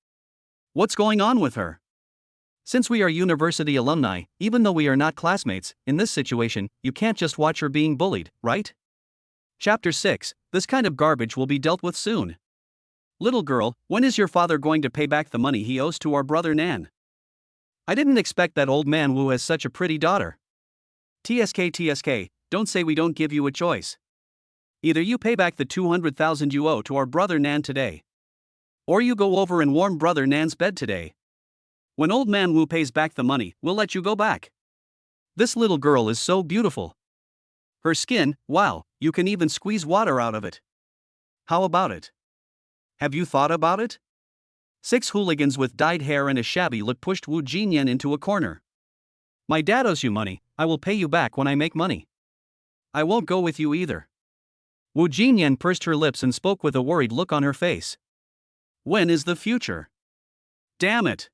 S1: What's going on with her? Since we are university alumni, even though we are not classmates, in this situation, you can't just watch her being bullied, right? Chapter 6, this kind of garbage will be dealt with soon. Little girl, when is your father going to pay back the money he owes to our brother Nan? I didn't expect that old man Wu has such a pretty daughter. TSK, don't say we don't give you a choice. Either you pay back the 200,000 you owe to our brother Nan today, or you go over and warm brother Nan's bed today. When old man Wu pays back the money, we'll let you go back. This little girl is so beautiful. Her skin, wow, you can even squeeze water out of it. How about it? Have you thought about it? 6 hooligans with dyed hair and a shabby look pushed Wu Jinyan into a corner. My dad owes you money, I will pay you back when I make money. I won't go with you either. Wu Jinyan pursed her lips and spoke with a worried look on her face. When is the future? Damn it.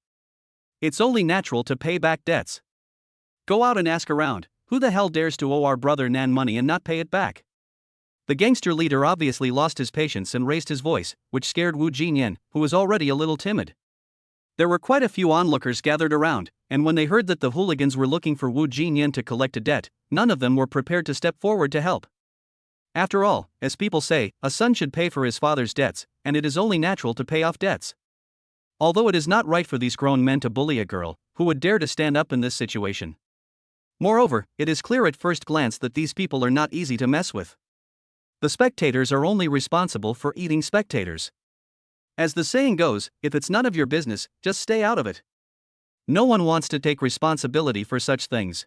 S1: It's only natural to pay back debts. Go out and ask around, who the hell dares to owe our brother Nan money and not pay it back? The gangster leader obviously lost his patience and raised his voice, which scared Wu Jinyan, who was already a little timid. There were quite a few onlookers gathered around, and when they heard that the hooligans were looking for Wu Jinyan to collect a debt, none of them were prepared to step forward to help. After all, as people say, a son should pay for his father's debts, and it is only natural to pay off debts. Although it is not right for these grown men to bully a girl, who would dare to stand up in this situation? Moreover, it is clear at first glance that these people are not easy to mess with. The spectators are only responsible for eating spectators. As the saying goes, if it's none of your business, just stay out of it. No one wants to take responsibility for such things.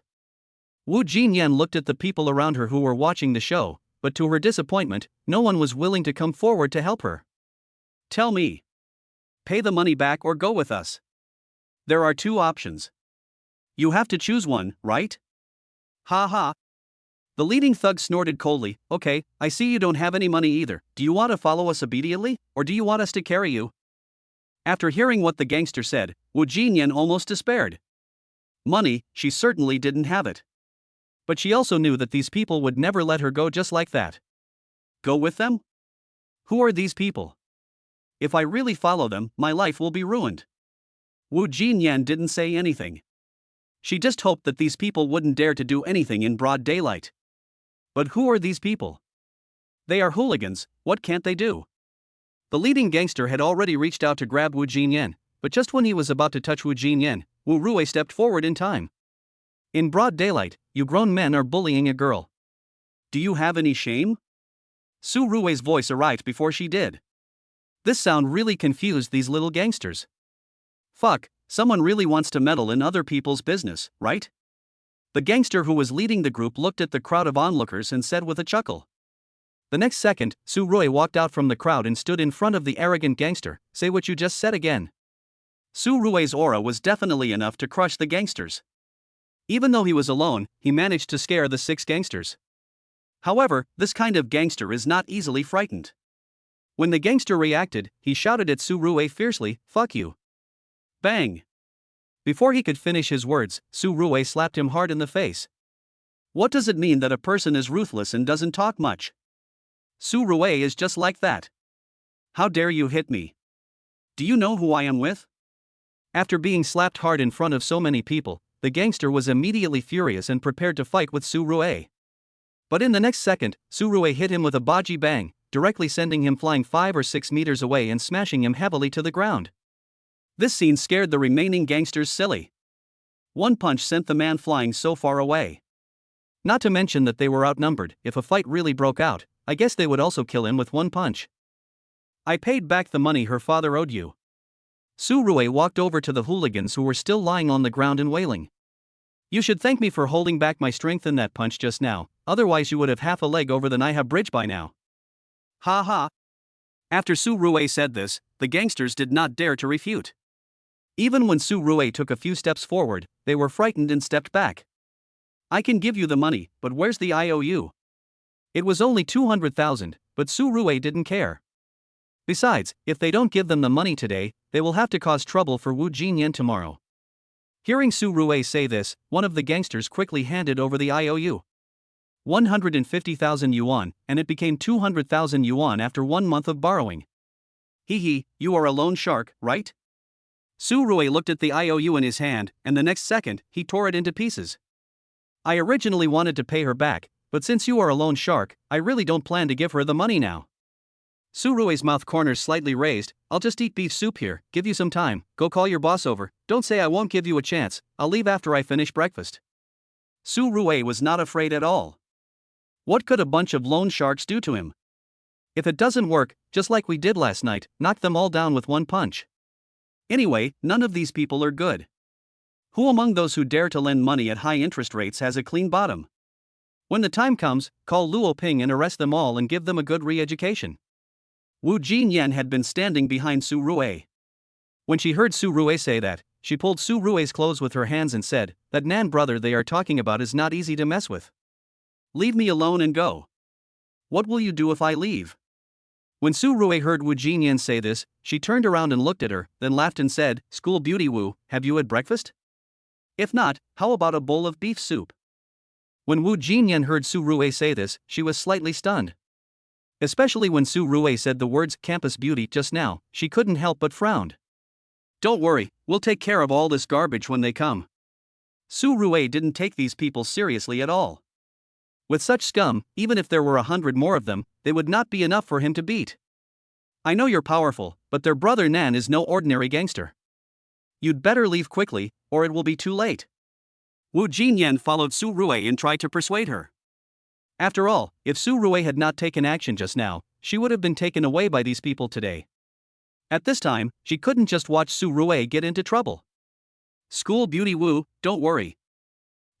S1: Wu Jinyan looked at the people around her who were watching the show, but to her disappointment, no one was willing to come forward to help her. Tell me. Pay the money back or go with us. There are 2 options. You have to choose one, right? Ha ha. The leading thug snorted coldly. Okay, I see you don't have any money either. Do you want to follow us obediently, or do you want us to carry you? After hearing what the gangster said, Wu Jinyan almost despaired. Money, she certainly didn't have it. But she also knew that these people would never let her go just like that. Go with them? Who are these people? If I really follow them, my life will be ruined. Wu Jinyan didn't say anything. She just hoped that these people wouldn't dare to do anything in broad daylight. But who are these people? They are hooligans, what can't they do? The leading gangster had already reached out to grab Wu Jinyan, but just when he was about to touch Wu Jinyan, Wu Rui stepped forward in time. In broad daylight, you grown men are bullying a girl. Do you have any shame? Su Rui's voice arrived before she did. This sound really confused these little gangsters. Fuck, someone really wants to meddle in other people's business, right? The gangster who was leading the group looked at the crowd of onlookers and said with a chuckle. The next second, Su Rui walked out from the crowd and stood in front of the arrogant gangster. Say what you just said again. Su Rui's aura was definitely enough to crush the gangsters. Even though he was alone, he managed to scare the 6 gangsters. However, this kind of gangster is not easily frightened. When the gangster reacted, he shouted at Su Rui fiercely, "Fuck you." Bang! Before he could finish his words, Su Rui slapped him hard in the face. What does it mean that a person is ruthless and doesn't talk much? Su Rui is just like that. How dare you hit me? Do you know who I am with? After being slapped hard in front of so many people, the gangster was immediately furious and prepared to fight with Su Rui. But in the next second, Su Rui hit him with a baji bang, directly sending him flying 5 or 6 meters away and smashing him heavily to the ground. This scene scared the remaining gangsters silly. One punch sent the man flying so far away. Not to mention that they were outnumbered. If a fight really broke out, I guess they would also kill him with one punch. I paid back the money her father owed you. Su Rui walked over to the hooligans who were still lying on the ground and wailing. You should thank me for holding back my strength in that punch just now, otherwise you would have half a leg over the Naiha bridge by now. Ha ha. After Su Rui said this, the gangsters did not dare to refute. Even when Su Rui took a few steps forward, they were frightened and stepped back. I can give you the money, but where's the IOU? It was only 200,000, but Su Rui didn't care. Besides, if they don't give them the money today, they will have to cause trouble for Wu Jinyan tomorrow. Hearing Su Rui say this, one of the gangsters quickly handed over the IOU. 150,000 yuan, and it became 200,000 yuan after 1 month of borrowing. Hee, you are a loan shark, right? Su Rui looked at the IOU in his hand, and the next second, he tore it into pieces. I originally wanted to pay her back, but since you are a loan shark, I really don't plan to give her the money now. Su Rui's mouth corners slightly raised. I'll just eat beef soup here, give you some time, go call your boss over, don't say I won't give you a chance, I'll leave after I finish breakfast. Su Rui was not afraid at all. What could a bunch of loan sharks do to him? If it doesn't work, just like we did last night, knock them all down with one punch. Anyway, none of these people are good. Who among those who dare to lend money at high interest rates has a clean bottom? When the time comes, call Luo Ping and arrest them all and give them a good re-education. Wu Jinyan had been standing behind Su Rui. When she heard Su Rui say that, she pulled Su Rui's clothes with her hands and said, that Nan brother they are talking about is not easy to mess with. Leave me alone and go. What will you do if I leave? When Su Rui heard Wu Jinyan say this, she turned around and looked at her, then laughed and said, School beauty Wu, have you had breakfast? If not, how about a bowl of beef soup? When Wu Jinyan heard Su Rui say this, she was slightly stunned. Especially when Su Rui said the words campus beauty just now, she couldn't help but frowned. Don't worry, we'll take care of all this garbage when they come. Su Rui didn't take these people seriously at all. With such scum, even if there were 100 more of them, they would not be enough for him to beat. I know you're powerful, but their brother Nan is no ordinary gangster. You'd better leave quickly, or it will be too late. Wu Jinyan followed Su Rui and tried to persuade her. After all, if Su Rui had not taken action just now, she would have been taken away by these people today. At this time, she couldn't just watch Su Rui get into trouble. School beauty Wu, don't worry.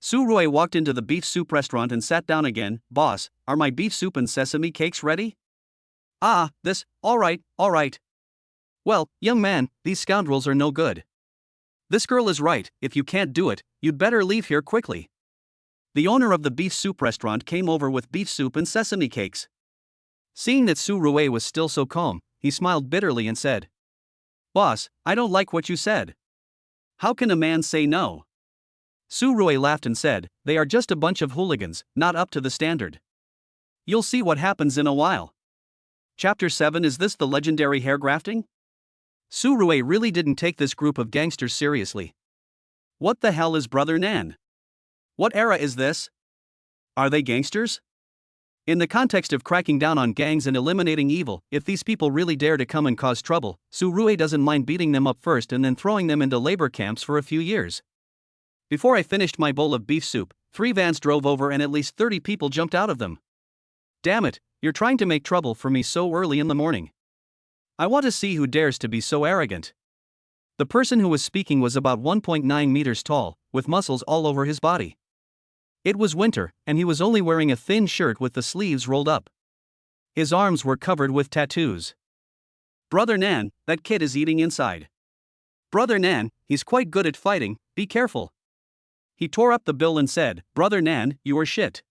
S1: Su Rui walked into the beef soup restaurant and sat down again. Boss, are my beef soup and sesame cakes ready? Ah, all right. Well, young man, these scoundrels are no good. This girl is right, if you can't do it, you'd better leave here quickly. The owner of the beef soup restaurant came over with beef soup and sesame cakes. Seeing that Su Rui was still so calm, he smiled bitterly and said, Boss, I don't like what you said. How can a man say no? Su Rui laughed and said, they are just a bunch of hooligans, not up to the standard. You'll see what happens in a while. Chapter 7 Is this the legendary hair grafting? Su Rui really didn't take this group of gangsters seriously. What the hell is Brother Nan? What era is this? Are they gangsters? In the context of cracking down on gangs and eliminating evil, if these people really dare to come and cause trouble, Su Rui doesn't mind beating them up first and then throwing them into labor camps for a few years. Before I finished my bowl of beef soup, 3 vans drove over and at least 30 people jumped out of them. Damn it, you're trying to make trouble for me so early in the morning. I want to see who dares to be so arrogant. The person who was speaking was about 1.9 meters tall, with muscles all over his body. It was winter, and he was only wearing a thin shirt with the sleeves rolled up. His arms were covered with tattoos. Brother Nan, that kid is eating inside. Brother Nan, he's quite good at fighting, be careful. He tore up the bill and said, Brother Nan, you are shit.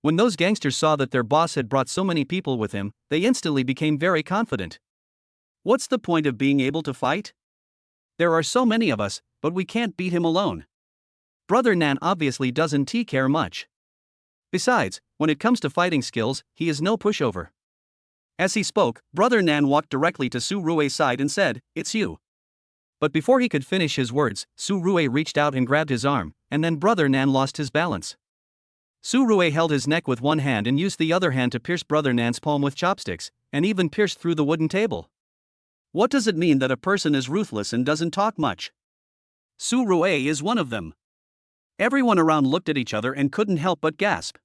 S1: When those gangsters saw that their boss had brought so many people with him, they instantly became very confident. What's the point of being able to fight? There are so many of us, but we can't beat him alone. Brother Nan obviously doesn't care much. Besides, when it comes to fighting skills, he is no pushover. As he spoke, Brother Nan walked directly to Su Rui's side and said, It's you. But before he could finish his words, Su Rui reached out and grabbed his arm, and then Brother Nan lost his balance. Su Rui held his neck with one hand and used the other hand to pierce Brother Nan's palm with chopsticks, and even pierced through the wooden table. What does it mean that a person is ruthless and doesn't talk much? Su Rui is one of them. Everyone around looked at each other and couldn't help but gasp.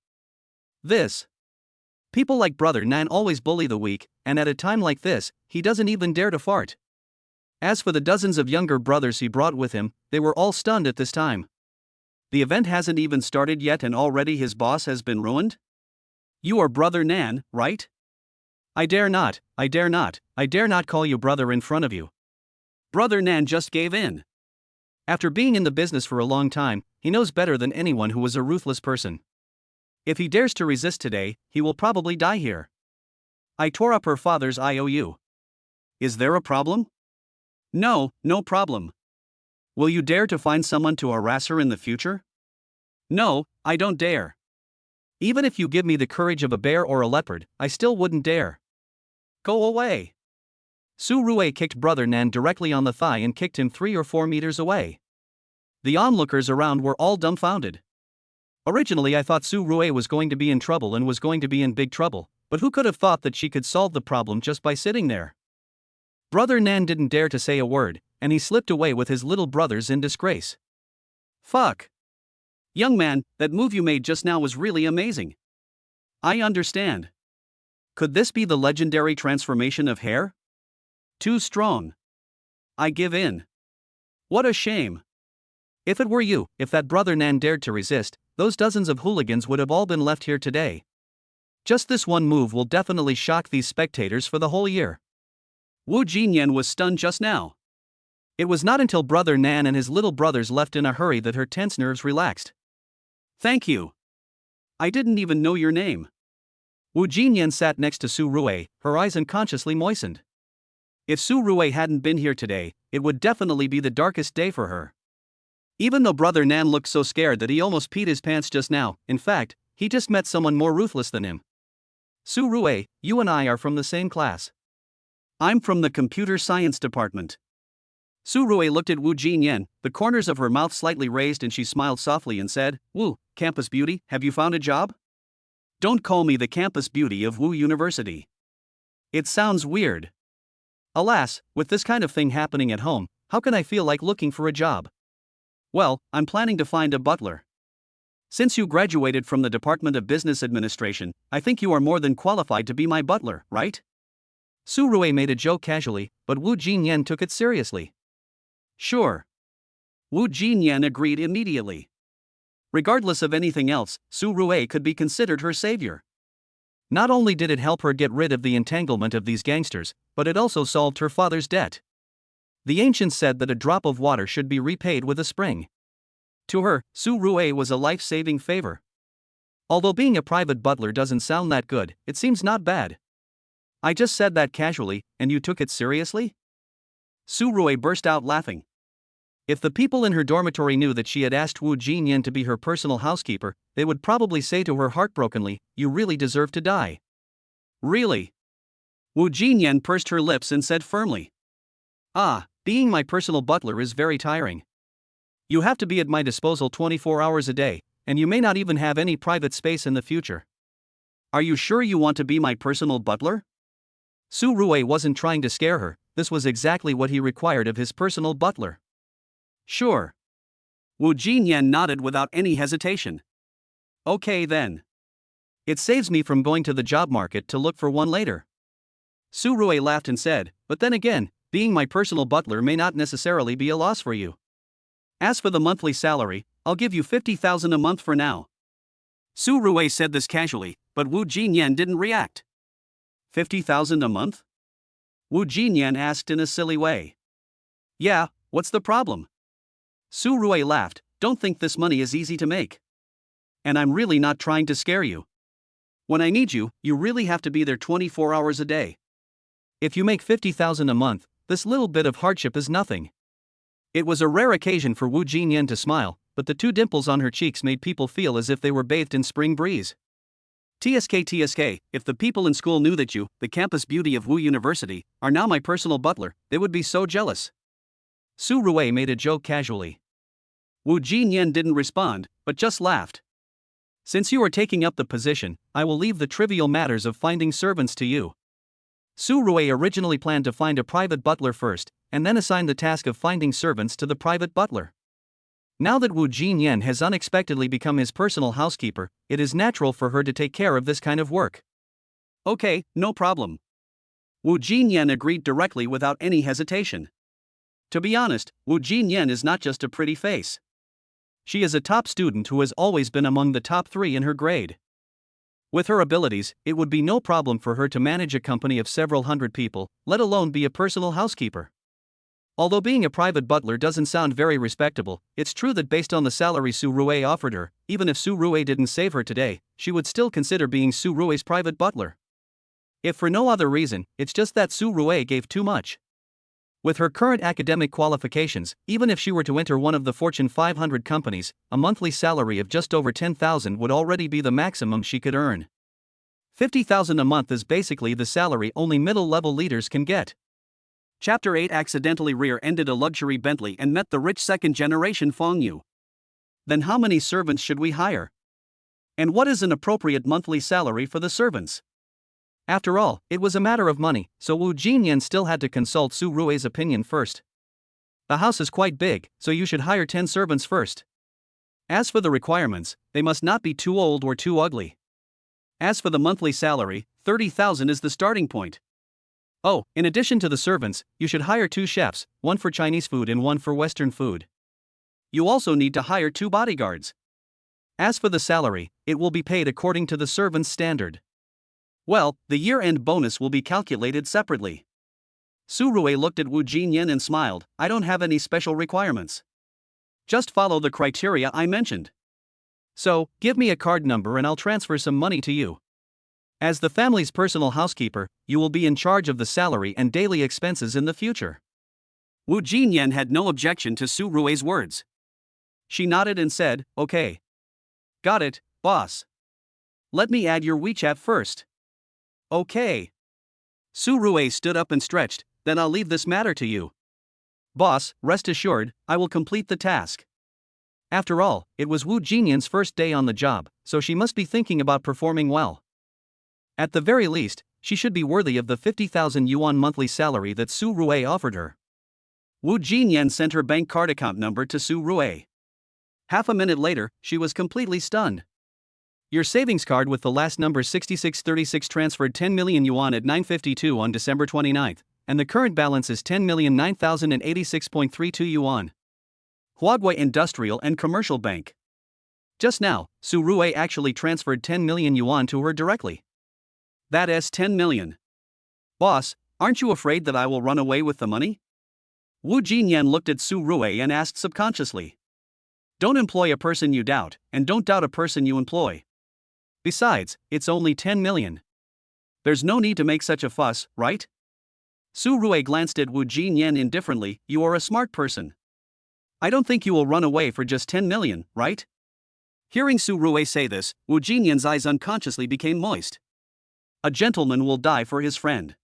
S1: People like Brother Nan always bully the weak, and at a time like this, he doesn't even dare to fart. As for the dozens of younger brothers he brought with him, they were all stunned at this time. The event hasn't even started yet and already his boss has been ruined? You are Brother Nan, right? I dare not call you brother in front of you. Brother Nan just gave in. After being in the business for a long time, he knows better than anyone who was a ruthless person. If he dares to resist today, he will probably die here. I tore up her father's IOU. Is there a problem? No problem. Will you dare to find someone to harass her in the future? No, I don't dare. Even if you give me the courage of a bear or a leopard, I still wouldn't dare. Go away. Su Rui kicked Brother Nan directly on the thigh and kicked him 3 or 4 meters away. The onlookers around were all dumbfounded. Originally I thought Su Rui was going to be in trouble and was going to be in big trouble, but who could have thought that she could solve the problem just by sitting there? Brother Nan didn't dare to say a word, and he slipped away with his little brothers in disgrace. Fuck. Young man, that move you made just now was really amazing. I understand. Could this be the legendary transformation of hair? Too strong. I give in. What a shame. If it were you, if that Brother Nan dared to resist, those dozens of hooligans would have all been left here today. Just this one move will definitely shock these spectators for the whole year. Wu Jinyan was stunned just now. It was not until Brother Nan and his little brothers left in a hurry that her tense nerves relaxed. Thank you. I didn't even know your name. Wu Jinyan sat next to Su Rui, her eyes unconsciously moistened. If Su Rui hadn't been here today, it would definitely be the darkest day for her. Even though Brother Nan looked so scared that he almost peed his pants just now, in fact, he just met someone more ruthless than him. Su Rui, you and I are from the same class. I'm from the computer science department. Su Rui looked at Wu Jinyan, the corners of her mouth slightly raised, and she smiled softly and said, Wu, campus beauty, have you found a job? Don't call me the campus beauty of Wu University. It sounds weird. Alas, with this kind of thing happening at home, how can I feel like looking for a job? Well, I'm planning to find a butler. Since you graduated from the Department of Business Administration, I think you are more than qualified to be my butler, right? Su Rui made a joke casually, but Wu Jinyan took it seriously. Sure. Wu Jinyan agreed immediately. Regardless of anything else, Su Rui could be considered her savior. Not only did it help her get rid of the entanglement of these gangsters, but it also solved her father's debt. The ancients said that a drop of water should be repaid with a spring. To her, Su Rui was a life-saving favor. Although being a private butler doesn't sound that good, it seems not bad. I just said that casually, and you took it seriously? Su Rui burst out laughing. If the people in her dormitory knew that she had asked Wu Jinyan to be her personal housekeeper, they would probably say to her heartbrokenly, you really deserve to die. Really? Wu Jinyan pursed her lips and said firmly. Being my personal butler is very tiring. You have to be at my disposal 24 hours a day, and you may not even have any private space in the future. Are you sure you want to be my personal butler? Su Rui wasn't trying to scare her, this was exactly what he required of his personal butler. Sure. Wu Jinyan nodded without any hesitation. Okay then. It saves me from going to the job market to look for one later. Su Rui laughed and said, but then again, being my personal butler may not necessarily be a loss for you. As for the monthly salary, I'll give you 50,000 a month for now. Su Rui said this casually, but Wu Jinyan didn't react. 50,000 a month? Wu Jinyan asked in a silly way. Yeah, what's the problem? Su Rui laughed, don't think this money is easy to make. And I'm really not trying to scare you. When I need you, you really have to be there 24 hours a day. If you make 50,000 a month, this little bit of hardship is nothing. It was a rare occasion for Wu Jinyan to smile, but the 2 dimples on her cheeks made people feel as if they were bathed in spring breeze. TSK, if the people in school knew that you, the campus beauty of Wu University, are now my personal butler, they would be so jealous. Su Rui made a joke casually. Wu Jinyan didn't respond, but just laughed. Since you are taking up the position, I will leave the trivial matters of finding servants to you. Su Rui originally planned to find a private butler first, and then assign the task of finding servants to the private butler. Now that Wu Jinyan has unexpectedly become his personal housekeeper, it is natural for her to take care of this kind of work. Okay, no problem. Wu Jinyan agreed directly without any hesitation. To be honest, Wu Jinyan is not just a pretty face. She is a top student who has always been among the top 3 in her grade. With her abilities, it would be no problem for her to manage a company of several hundred people, let alone be a personal housekeeper. Although being a private butler doesn't sound very respectable, it's true that based on the salary Su Rue offered her, even if Su Rue didn't save her today, she would still consider being Su Rue's private butler. If for no other reason, it's just that Su Rue gave too much. With her current academic qualifications, even if she were to enter one of the Fortune 500 companies, a monthly salary of just over $10,000 would already be the maximum she could earn. $50,000 a month is basically the salary only middle-level leaders can get. Chapter 8 accidentally rear-ended a luxury Bentley and met the rich second-generation Feng Yu. Then how many servants should we hire? And what is an appropriate monthly salary for the servants? After all, it was a matter of money, so Wu Jinyan still had to consult Su Rue's opinion first. The house is quite big, so you should hire 10 servants first. As for the requirements, they must not be too old or too ugly. As for the monthly salary, 30,000 is the starting point. Oh, in addition to the servants, you should hire 2 chefs, one for Chinese food and one for Western food. You also need to hire 2 bodyguards. As for the salary, it will be paid according to the servant's standard. Well, the year-end bonus will be calculated separately. Su Rue looked at Wu Jinyan and smiled. I don't have any special requirements. Just follow the criteria I mentioned. So, give me a card number and I'll transfer some money to you. As the family's personal housekeeper, you will be in charge of the salary and daily expenses in the future. Wu Jinyan had no objection to Su Rue's words. She nodded and said, okay. Got it, boss. Let me add your WeChat first. Okay. Su Rue stood up and stretched, then I'll leave this matter to you. Boss, rest assured, I will complete the task. After all, it was Wu Jinyan's first day on the job, so she must be thinking about performing well. At the very least, she should be worthy of the 50,000 yuan monthly salary that Su Rue offered her. Wu Jinyan sent her bank card account number to Su Rue. Half a minute later, she was completely stunned. Your savings card with the last number 6636 transferred 10 million yuan at 9:52 on December 29th, and the current balance is 10,009,086.32 yuan. Huaguai Industrial and Commercial Bank. Just now, Su Rue actually transferred 10 million yuan to her directly. That is 10 million. Boss, aren't you afraid that I will run away with the money? Wu Jinyan looked at Su Rue and asked subconsciously. Don't employ a person you doubt, and don't doubt a person you employ. Besides, it's only 10 million. There's no need to make such a fuss, right? Su Rue glanced at Wu Jinyan indifferently. You are a smart person. I don't think you will run away for just 10 million, right? Hearing Su Rue say this, Wu Jinyan's eyes unconsciously became moist. A gentleman will die for his friend.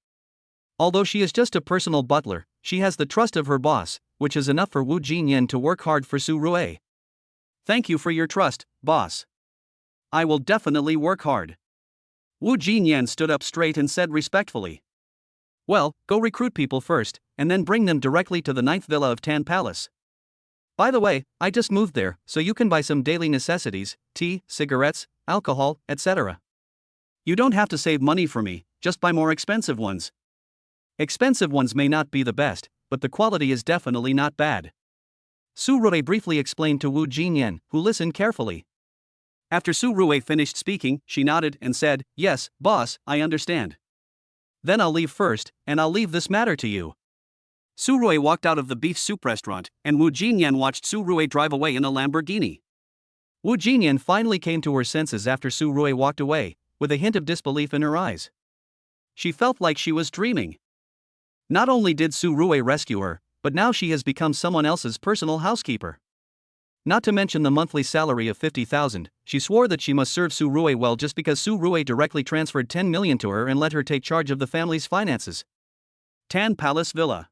S1: Although she is just a personal butler, she has the trust of her boss, which is enough for Wu Jinyan to work hard for Su Rue. Thank you for your trust, boss. I will definitely work hard. Wu Jinyan stood up straight and said respectfully. Well, go recruit people first, and then bring them directly to the 9th villa of Tan Palace. By the way, I just moved there, so you can buy some daily necessities, tea, cigarettes, alcohol, etc. You don't have to save money for me, just buy more expensive ones. Expensive ones may not be the best, but the quality is definitely not bad. Su Rue briefly explained to Wu Jinyan, who listened carefully. After Su Rue finished speaking, she nodded and said, Yes, boss, I understand. Then I'll leave first, and I'll leave this matter to you. Su Rue walked out of the beef soup restaurant, and Wu Jinyan watched Su Rue drive away in a Lamborghini. Wu Jinyan finally came to her senses after Su Rue walked away, with a hint of disbelief in her eyes. She felt like she was dreaming. Not only did Su Rue rescue her, but now she has become someone else's personal housekeeper. Not to mention the monthly salary of 50,000, she swore that she must serve Su Rue well just because Su Rue directly transferred 10 million to her and let her take charge of the family's finances. Tan Palace Villa.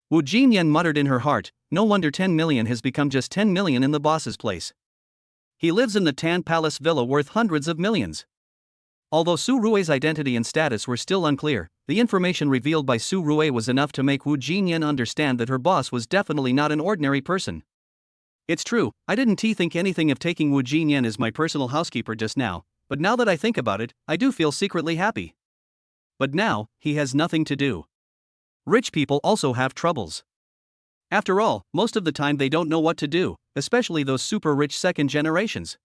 S1: Wu Jinyan muttered in her heart, no wonder 10 million has become just 10 million in the boss's place. He lives in the Tan Palace Villa worth hundreds of millions. Although Su Rue's identity and status were still unclear, the information revealed by Su Rue was enough to make Wu Jinyan understand that her boss was definitely not an ordinary person. It's true, I didn't think anything of taking Wu Jinyan as my personal housekeeper just now, but now that I think about it, I do feel secretly happy. But now, he has nothing to do. Rich people also have troubles. After all, most of the time they don't know what to do, especially those super rich second generations.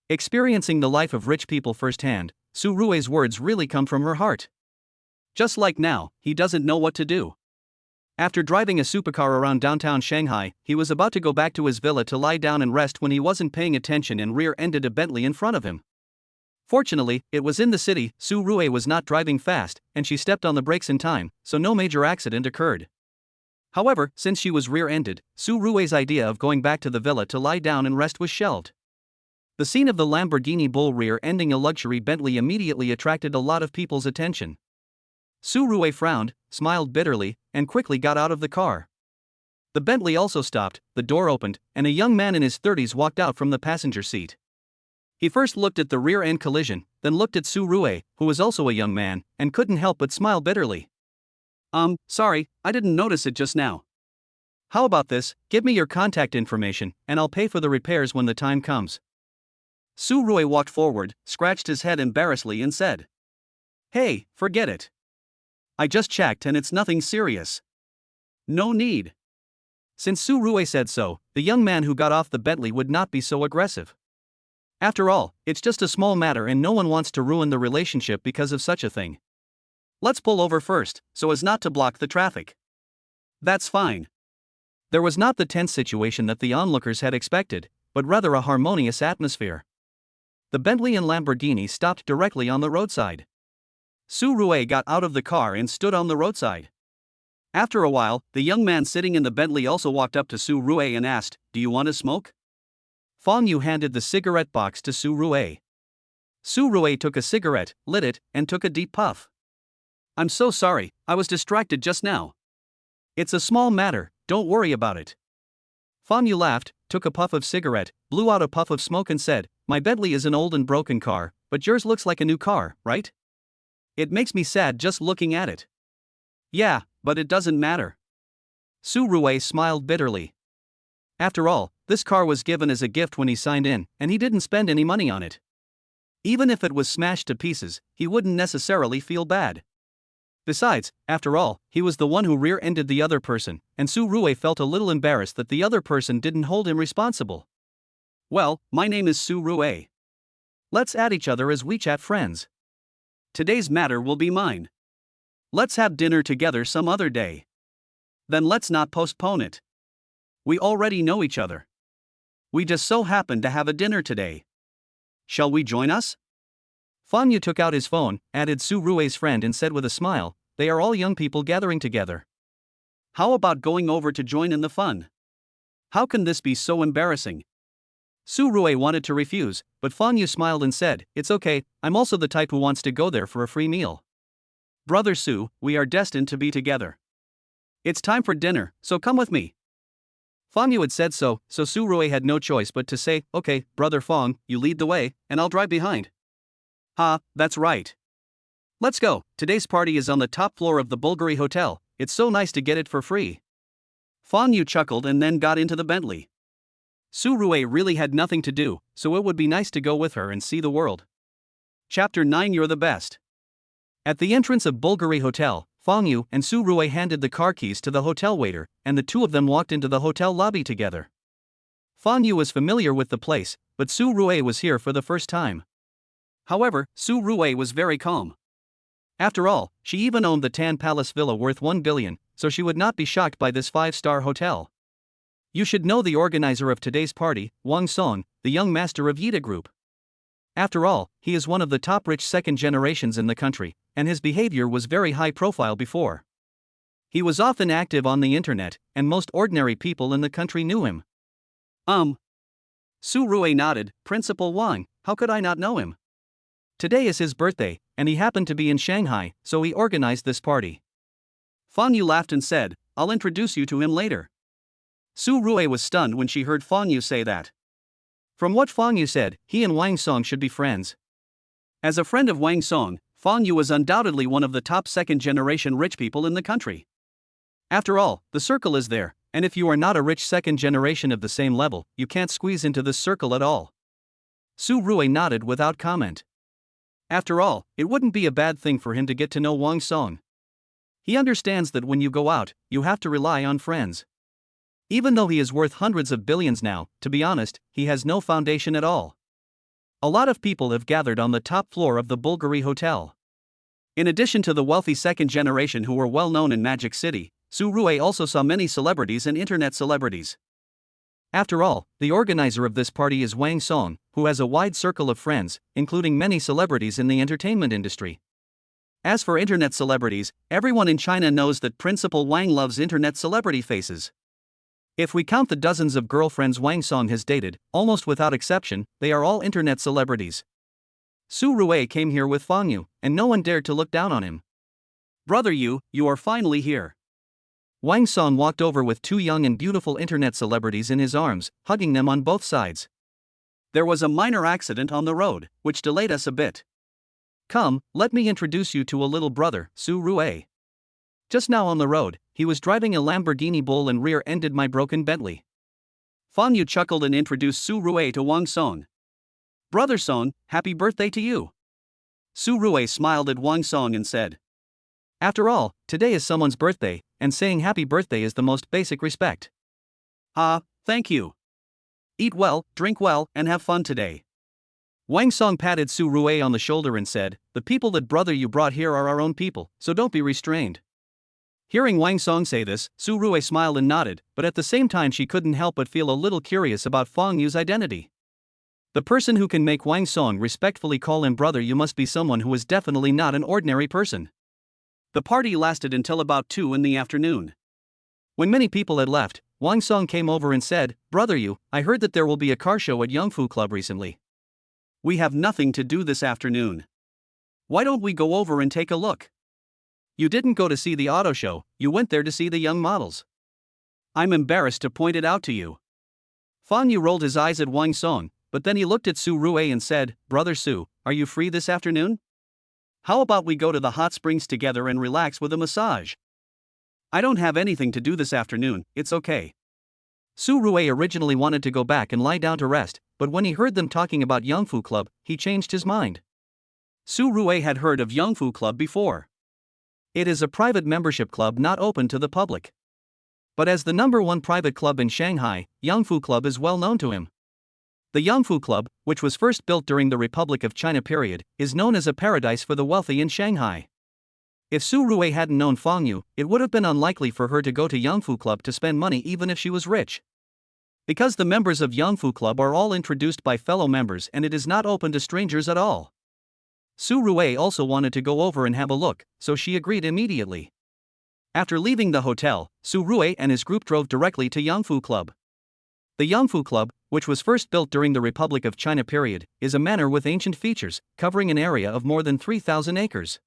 S1: Experiencing the life of rich people firsthand, Su Rui's words really come from her heart. Just like now, he doesn't know what to do. After driving a supercar around downtown Shanghai, he was about to go back to his villa to lie down and rest when he wasn't paying attention and rear-ended a Bentley in front of him. Fortunately, it was in the city. Su Rui was not driving fast, and she stepped on the brakes in time, so no major accident occurred. However, since she was rear-ended, Su Rui's idea of going back to the villa to lie down and rest was shelved. The scene of the Lamborghini Bull rear-ending a luxury Bentley immediately attracted a lot of people's attention. Su Rui frowned, smiled bitterly, and quickly got out of the car. The Bentley also stopped, the door opened, and a young man in his 30s walked out from the passenger seat. He first looked at the rear-end collision, then looked at Su Rui, who was also a young man, and couldn't help but smile bitterly. Sorry, I didn't notice it just now. How about this, give me your contact information, and I'll pay for the repairs when the time comes. Su Rui walked forward, scratched his head embarrassedly and said, "Hey, forget it. I just checked and it's nothing serious. No need." Since Su Rui said so, the young man who got off the Bentley would not be so aggressive. After all, it's just a small matter and no one wants to ruin the relationship because of such a thing. Let's pull over first, so as not to block the traffic. That's fine. There was not the tense situation that the onlookers had expected, but rather a harmonious atmosphere. The Bentley and Lamborghini stopped directly on the roadside. Su Rui got out of the car and stood on the roadside. After a while, the young man sitting in the Bentley also walked up to Su Rui and asked, "Do you want to smoke?" Fong Yu handed the cigarette box to Su Rui. Su Rui took a cigarette, lit it, and took a deep puff. "I'm so sorry, I was distracted just now. It's a small matter, don't worry about it." Fong Yu laughed, took a puff of cigarette, blew out a puff of smoke and said, "My Bentley is an old and broken car, but yours looks like a new car, right? It makes me sad just looking at it." "Yeah, but it doesn't matter." Su Rui smiled bitterly. After all, this car was given as a gift when he signed in, and he didn't spend any money on it. Even if it was smashed to pieces, he wouldn't necessarily feel bad. Besides, after all, he was the one who rear-ended the other person, and Su Rui felt a little embarrassed that the other person didn't hold him responsible. "Well, my name is Su Rui. Let's add each other as WeChat friends. Today's matter will be mine. Let's have dinner together some other day. Then let's not postpone it. We already know each other. We just so happen to have a dinner today. Shall we join us?" Fong Yu took out his phone, added Su Rui's friend and said with a smile, "They are all young people gathering together. How about going over to join in the fun? How can this be so embarrassing?" Su Rui wanted to refuse, but Fong Yu smiled and said, "It's okay, I'm also the type who wants to go there for a free meal. Brother Su, we are destined to be together. It's time for dinner, so come with me." Fong Yu had said so Su Rui had no choice but to say, "Okay, brother Fong, you lead the way, and I'll drive behind." "Ha, that's right. Let's go, today's party is on the top floor of the Bulgari Hotel, it's so nice to get it for free." Fong Yu chuckled and then got into the Bentley. Su Rui really had nothing to do, so it would be nice to go with her and see the world. Chapter 9 You're the Best. At the entrance of Bulgari Hotel, Fong Yu and Su Rui handed the car keys to the hotel waiter, and the two of them walked into the hotel lobby together. Fong Yu was familiar with the place, but Su Rui was here for the first time. However, Su Rui was very calm. After all, she even owned the Tan Palace Villa worth 1 billion, so she would not be shocked by this 5-star hotel. You should know the organizer of today's party, Wang Song, the young master of Yida Group. After all, he is one of the top rich second generations in the country, and his behavior was very high profile before. He was often active on the internet, and most ordinary people in the country knew him. Su Rui nodded, "Principal Wang, how could I not know him? Today is his birthday, and he happened to be in Shanghai, so he organized this party." Fong Yu laughed and said, "I'll introduce you to him later." Su Rui was stunned when she heard Fong Yu say that. From what Fong Yu said, he and Wang Song should be friends. As a friend of Wang Song, Fong Yu was undoubtedly one of the top second-generation rich people in the country. After all, the circle is there, and if you are not a rich second generation of the same level, you can't squeeze into this circle at all. Su Rui nodded without comment. After all, it wouldn't be a bad thing for him to get to know Wang Song. He understands that when you go out, you have to rely on friends. Even though he is worth hundreds of billions now, to be honest, he has no foundation at all. A lot of people have gathered on the top floor of the Bulgari Hotel. In addition to the wealthy second generation who were well known in Magic City, Su Rui also saw many celebrities and internet celebrities. After all, the organizer of this party is Wang Song, who has a wide circle of friends, including many celebrities in the entertainment industry. As for internet celebrities, everyone in China knows that Principal Wang loves internet celebrity faces. If we count the dozens of girlfriends Wang Song has dated, almost without exception, they are all internet celebrities. Su Rui came here with Fang Yu, and no one dared to look down on him. "Brother Yu, you are finally here." Wang Song walked over with two young and beautiful internet celebrities in his arms, hugging them on both sides. "There was a minor accident on the road, which delayed us a bit. Come, let me introduce you to a little brother, Su Rui. Just now on the road, he was driving a Lamborghini Bull and rear-ended my broken Bentley." Fang Yu chuckled and introduced Su Rui to Wang Song. "Brother Song, happy birthday to you." Su Rui smiled at Wang Song and said, "After all, today is someone's birthday, and saying happy birthday is the most basic respect." "Ah, thank you. Eat well, drink well, and have fun today." Wang Song patted Su Rui on the shoulder and said, "The people that brother you brought here are our own people, so don't be restrained." Hearing Wang Song say this, Su Rui smiled and nodded, but at the same time she couldn't help but feel a little curious about Fang Yu's identity. The person who can make Wang Song respectfully call him brother Yu must be someone who is definitely not an ordinary person. The party lasted until about 2 in the afternoon. When many people had left, Wang Song came over and said, "Brother Yu, I heard that there will be a car show at Yangfu Club recently. We have nothing to do this afternoon. Why don't we go over and take a look? You didn't go to see the auto show, you went there to see the young models. I'm embarrassed to point it out to you." Fang Yu rolled his eyes at Wang Song, but then he looked at Su Rui and said, "Brother Su, are you free this afternoon? How about we go to the hot springs together and relax with a massage? I don't have anything to do this afternoon, it's okay." Su Rui originally wanted to go back and lie down to rest, but when he heard them talking about Yangfu Club, he changed his mind. Su Rui had heard of Yangfu Club before. It is a private membership club not open to the public. But as the #1 private club in Shanghai, Yangfu Club is well known to him. The Yangfu Club, which was first built during the Republic of China period, is known as a paradise for the wealthy in Shanghai. If Su Rui hadn't known Fang Yu, it would have been unlikely for her to go to Yangfu Club to spend money even if she was rich. Because the members of Yangfu Club are all introduced by fellow members and it is not open to strangers at all. Su Rui also wanted to go over and have a look, so she agreed immediately. After leaving the hotel, Su Rui and his group drove directly to Yangfu Club. The Yangfu Club, which was first built during the Republic of China period, is a manor with ancient features, covering an area of more than 3,000 acres.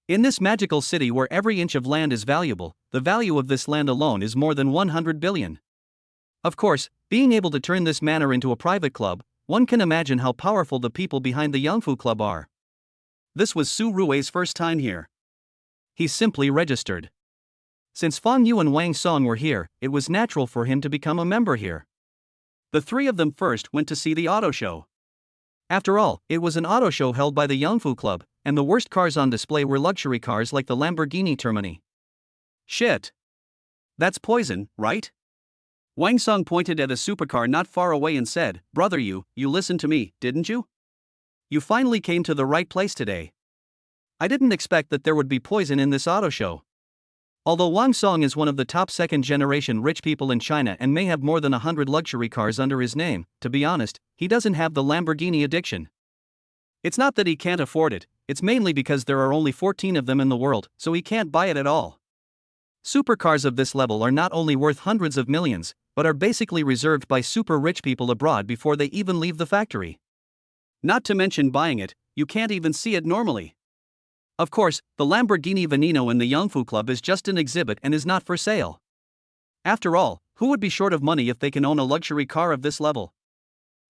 S1: In this magical city where every inch of land is valuable, the value of this land alone is more than 100 billion. Of course, being able to turn this manor into a private club, one can imagine how powerful the people behind the Yangfu Club are. This was Su Rui's first time here. He simply registered. Since Fang Yu and Wang Song were here, it was natural for him to become a member here. The three of them first went to see the auto show. After all, it was an auto show held by the Yangfu Club, and the worst cars on display were luxury cars like the Lamborghini Termini. "Shit. That's poison, right?" Wang Song pointed at a supercar not far away and said, "Brother Yu, you listened to me, didn't you? You finally came to the right place today. I didn't expect that there would be poison in this auto show." Although Wang Song is one of the top second-generation rich people in China and may have more than 100 luxury cars under his name, to be honest, he doesn't have the Lamborghini addiction. It's not that he can't afford it, it's mainly because there are only 14 of them in the world, so he can't buy it at all. Supercars of this level are not only worth hundreds of millions, but are basically reserved by super rich people abroad before they even leave the factory. Not to mention buying it, you can't even see it normally. Of course, the Lamborghini Veneno in the Yangfu Club is just an exhibit and is not for sale. After all, who would be short of money if they can own a luxury car of this level?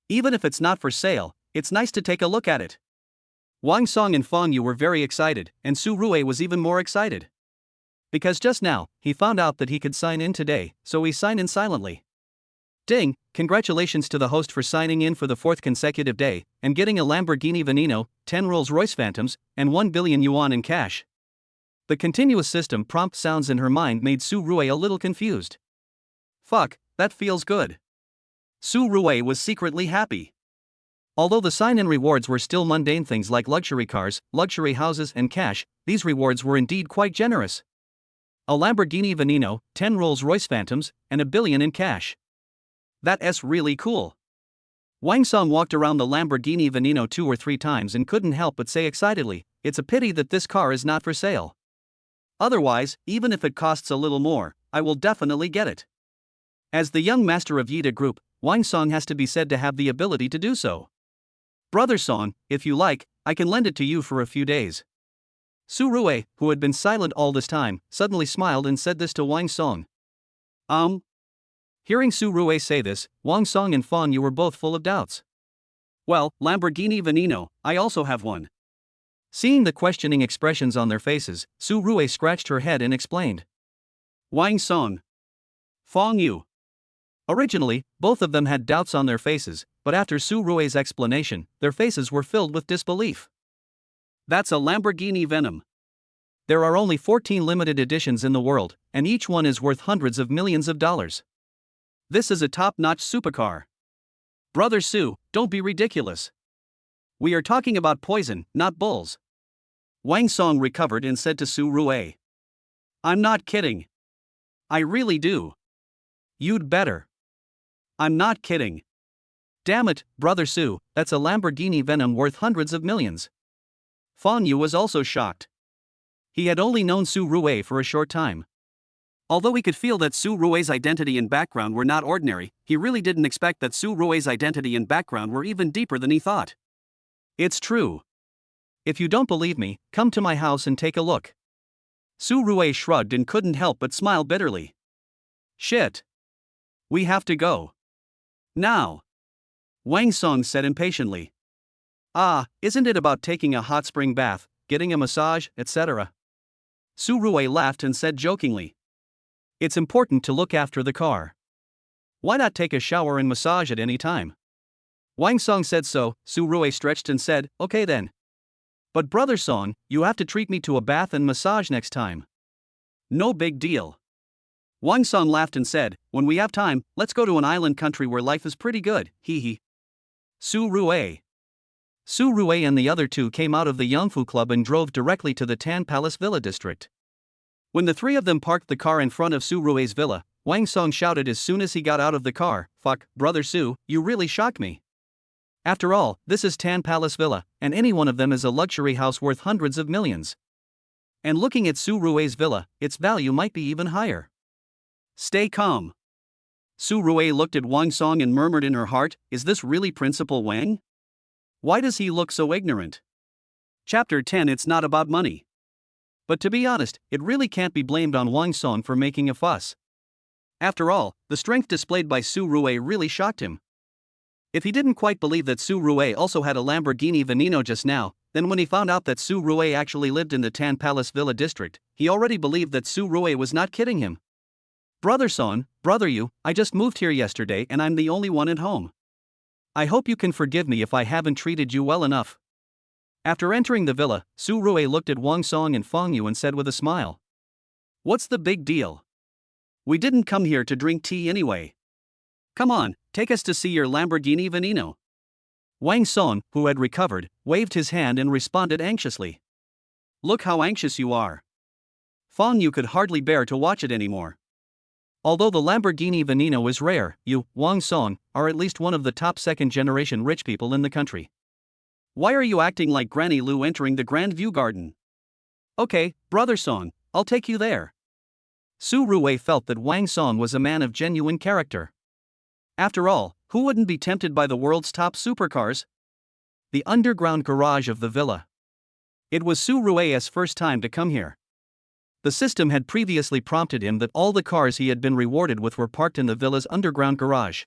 S1: Even if it's not for sale, it's nice to take a look at it. Wang Song and Fang Yu were very excited, and Su Rui was even more excited. Because just now, he found out that he could sign in today, so he signed in silently. Ding, congratulations to the host for signing in for the 4th consecutive day, and getting a Lamborghini Veneno, 10 Rolls-Royce Phantoms, and 1 billion yuan in cash. The continuous system prompt sounds in her mind made Su Rui a little confused. Fuck, that feels good. Su Rui was secretly happy. Although the sign-in rewards were still mundane things like luxury cars, luxury houses and cash, these rewards were indeed quite generous. A Lamborghini Veneno, 10 Rolls-Royce Phantoms, and $1 billion in cash. That's really cool. Wang Song walked around the Lamborghini Veneno 2 or 3 times and couldn't help but say excitedly, "It's a pity that this car is not for sale. Otherwise, even if it costs a little more, I will definitely get it." As the young master of Yida Group, Wang Song has to be said to have the ability to do so. "Brother Song, if you like, I can lend it to you for a few days." Su Rui, who had been silent all this time, suddenly smiled and said this to Wang Song. Hearing Su Rui say this, Wang Song and Fan Yu were both full of doubts. "Well, Lamborghini Veneno, I also have one." Seeing the questioning expressions on their faces, Su Rui scratched her head and explained. "Wang Song. Fan Yu." Originally, both of them had doubts on their faces, but after Su Rui's explanation, their faces were filled with disbelief. "That's a Lamborghini Venom. There are only 14 limited editions in the world, and each one is worth hundreds of millions of dollars. This is a top-notch supercar. Brother Su, don't be ridiculous. We are talking about poison, not bulls." Wang Song recovered and said to Su Rui. "I'm not kidding. I really do. You'd better." "I'm not kidding. Damn it, Brother Su, that's a Lamborghini Venom worth hundreds of millions." Fan Yu was also shocked. He had only known Su Rui for a short time. Although he could feel that Su Rui's identity and background were not ordinary, he really didn't expect that Su Rui's identity and background were even deeper than he thought. "It's true. If you don't believe me, come to my house and take a look." Su Rui shrugged and couldn't help but smile bitterly. "Shit. We have to go. Now." Wang Song said impatiently. Isn't it about taking a hot spring bath, getting a massage, etc.? Su Rui laughed and said jokingly. "It's important to look after the car. Why not take a shower and massage at any time?" Wang Song said so. Su Rui stretched and said, "Okay then. But Brother Song, you have to treat me to a bath and massage next time." "No big deal." Wang Song laughed and said, "When we have time, let's go to an island country where life is pretty good, hee hee." Su Rui and the other two came out of the Yangfu Club and drove directly to the Tan Palace Villa district. When the three of them parked the car in front of Su Rui's villa, Wang Song shouted as soon as he got out of the car, "Fuck, Brother Su, you really shocked me. After all, this is Tan Palace Villa, and any one of them is a luxury house worth hundreds of millions. And looking at Su Rui's villa, its value might be even higher." "Stay calm." Su Rui looked at Wang Song and murmured in her heart, "Is this really Principal Wang? Why does he look so ignorant?" Chapter 10. It's not about money. But to be honest, it really can't be blamed on Wang Song for making a fuss. After all, the strength displayed by Su Rui really shocked him. If he didn't quite believe that Su Rui also had a Lamborghini Veneno just now, then when he found out that Su Rui actually lived in the Tan Palace Villa district, he already believed that Su Rui was not kidding him. "Brother Song, Brother Yu, I just moved here yesterday and I'm the only one at home. I hope you can forgive me if I haven't treated you well enough." After entering the villa, Su Rui looked at Wang Song and Fan Yu and said with a smile, "What's the big deal? We didn't come here to drink tea anyway. Come on, take us to see your Lamborghini Veneno." Wang Song, who had recovered, waved his hand and responded anxiously. "Look how anxious you are." Fan Yu could hardly bear to watch it anymore. Although the Lamborghini Veneno is rare, you, Wang Song, are at least one of the top second-generation rich people in the country. Why are you acting like Granny Lu entering the Grand View Garden? "Okay, Brother Song, I'll take you there." Su Rui felt that Wang Song was a man of genuine character. After all, who wouldn't be tempted by the world's top supercars? The underground garage of the villa. It was Su Rui's first time to come here. The system had previously prompted him that all the cars he had been rewarded with were parked in the villa's underground garage.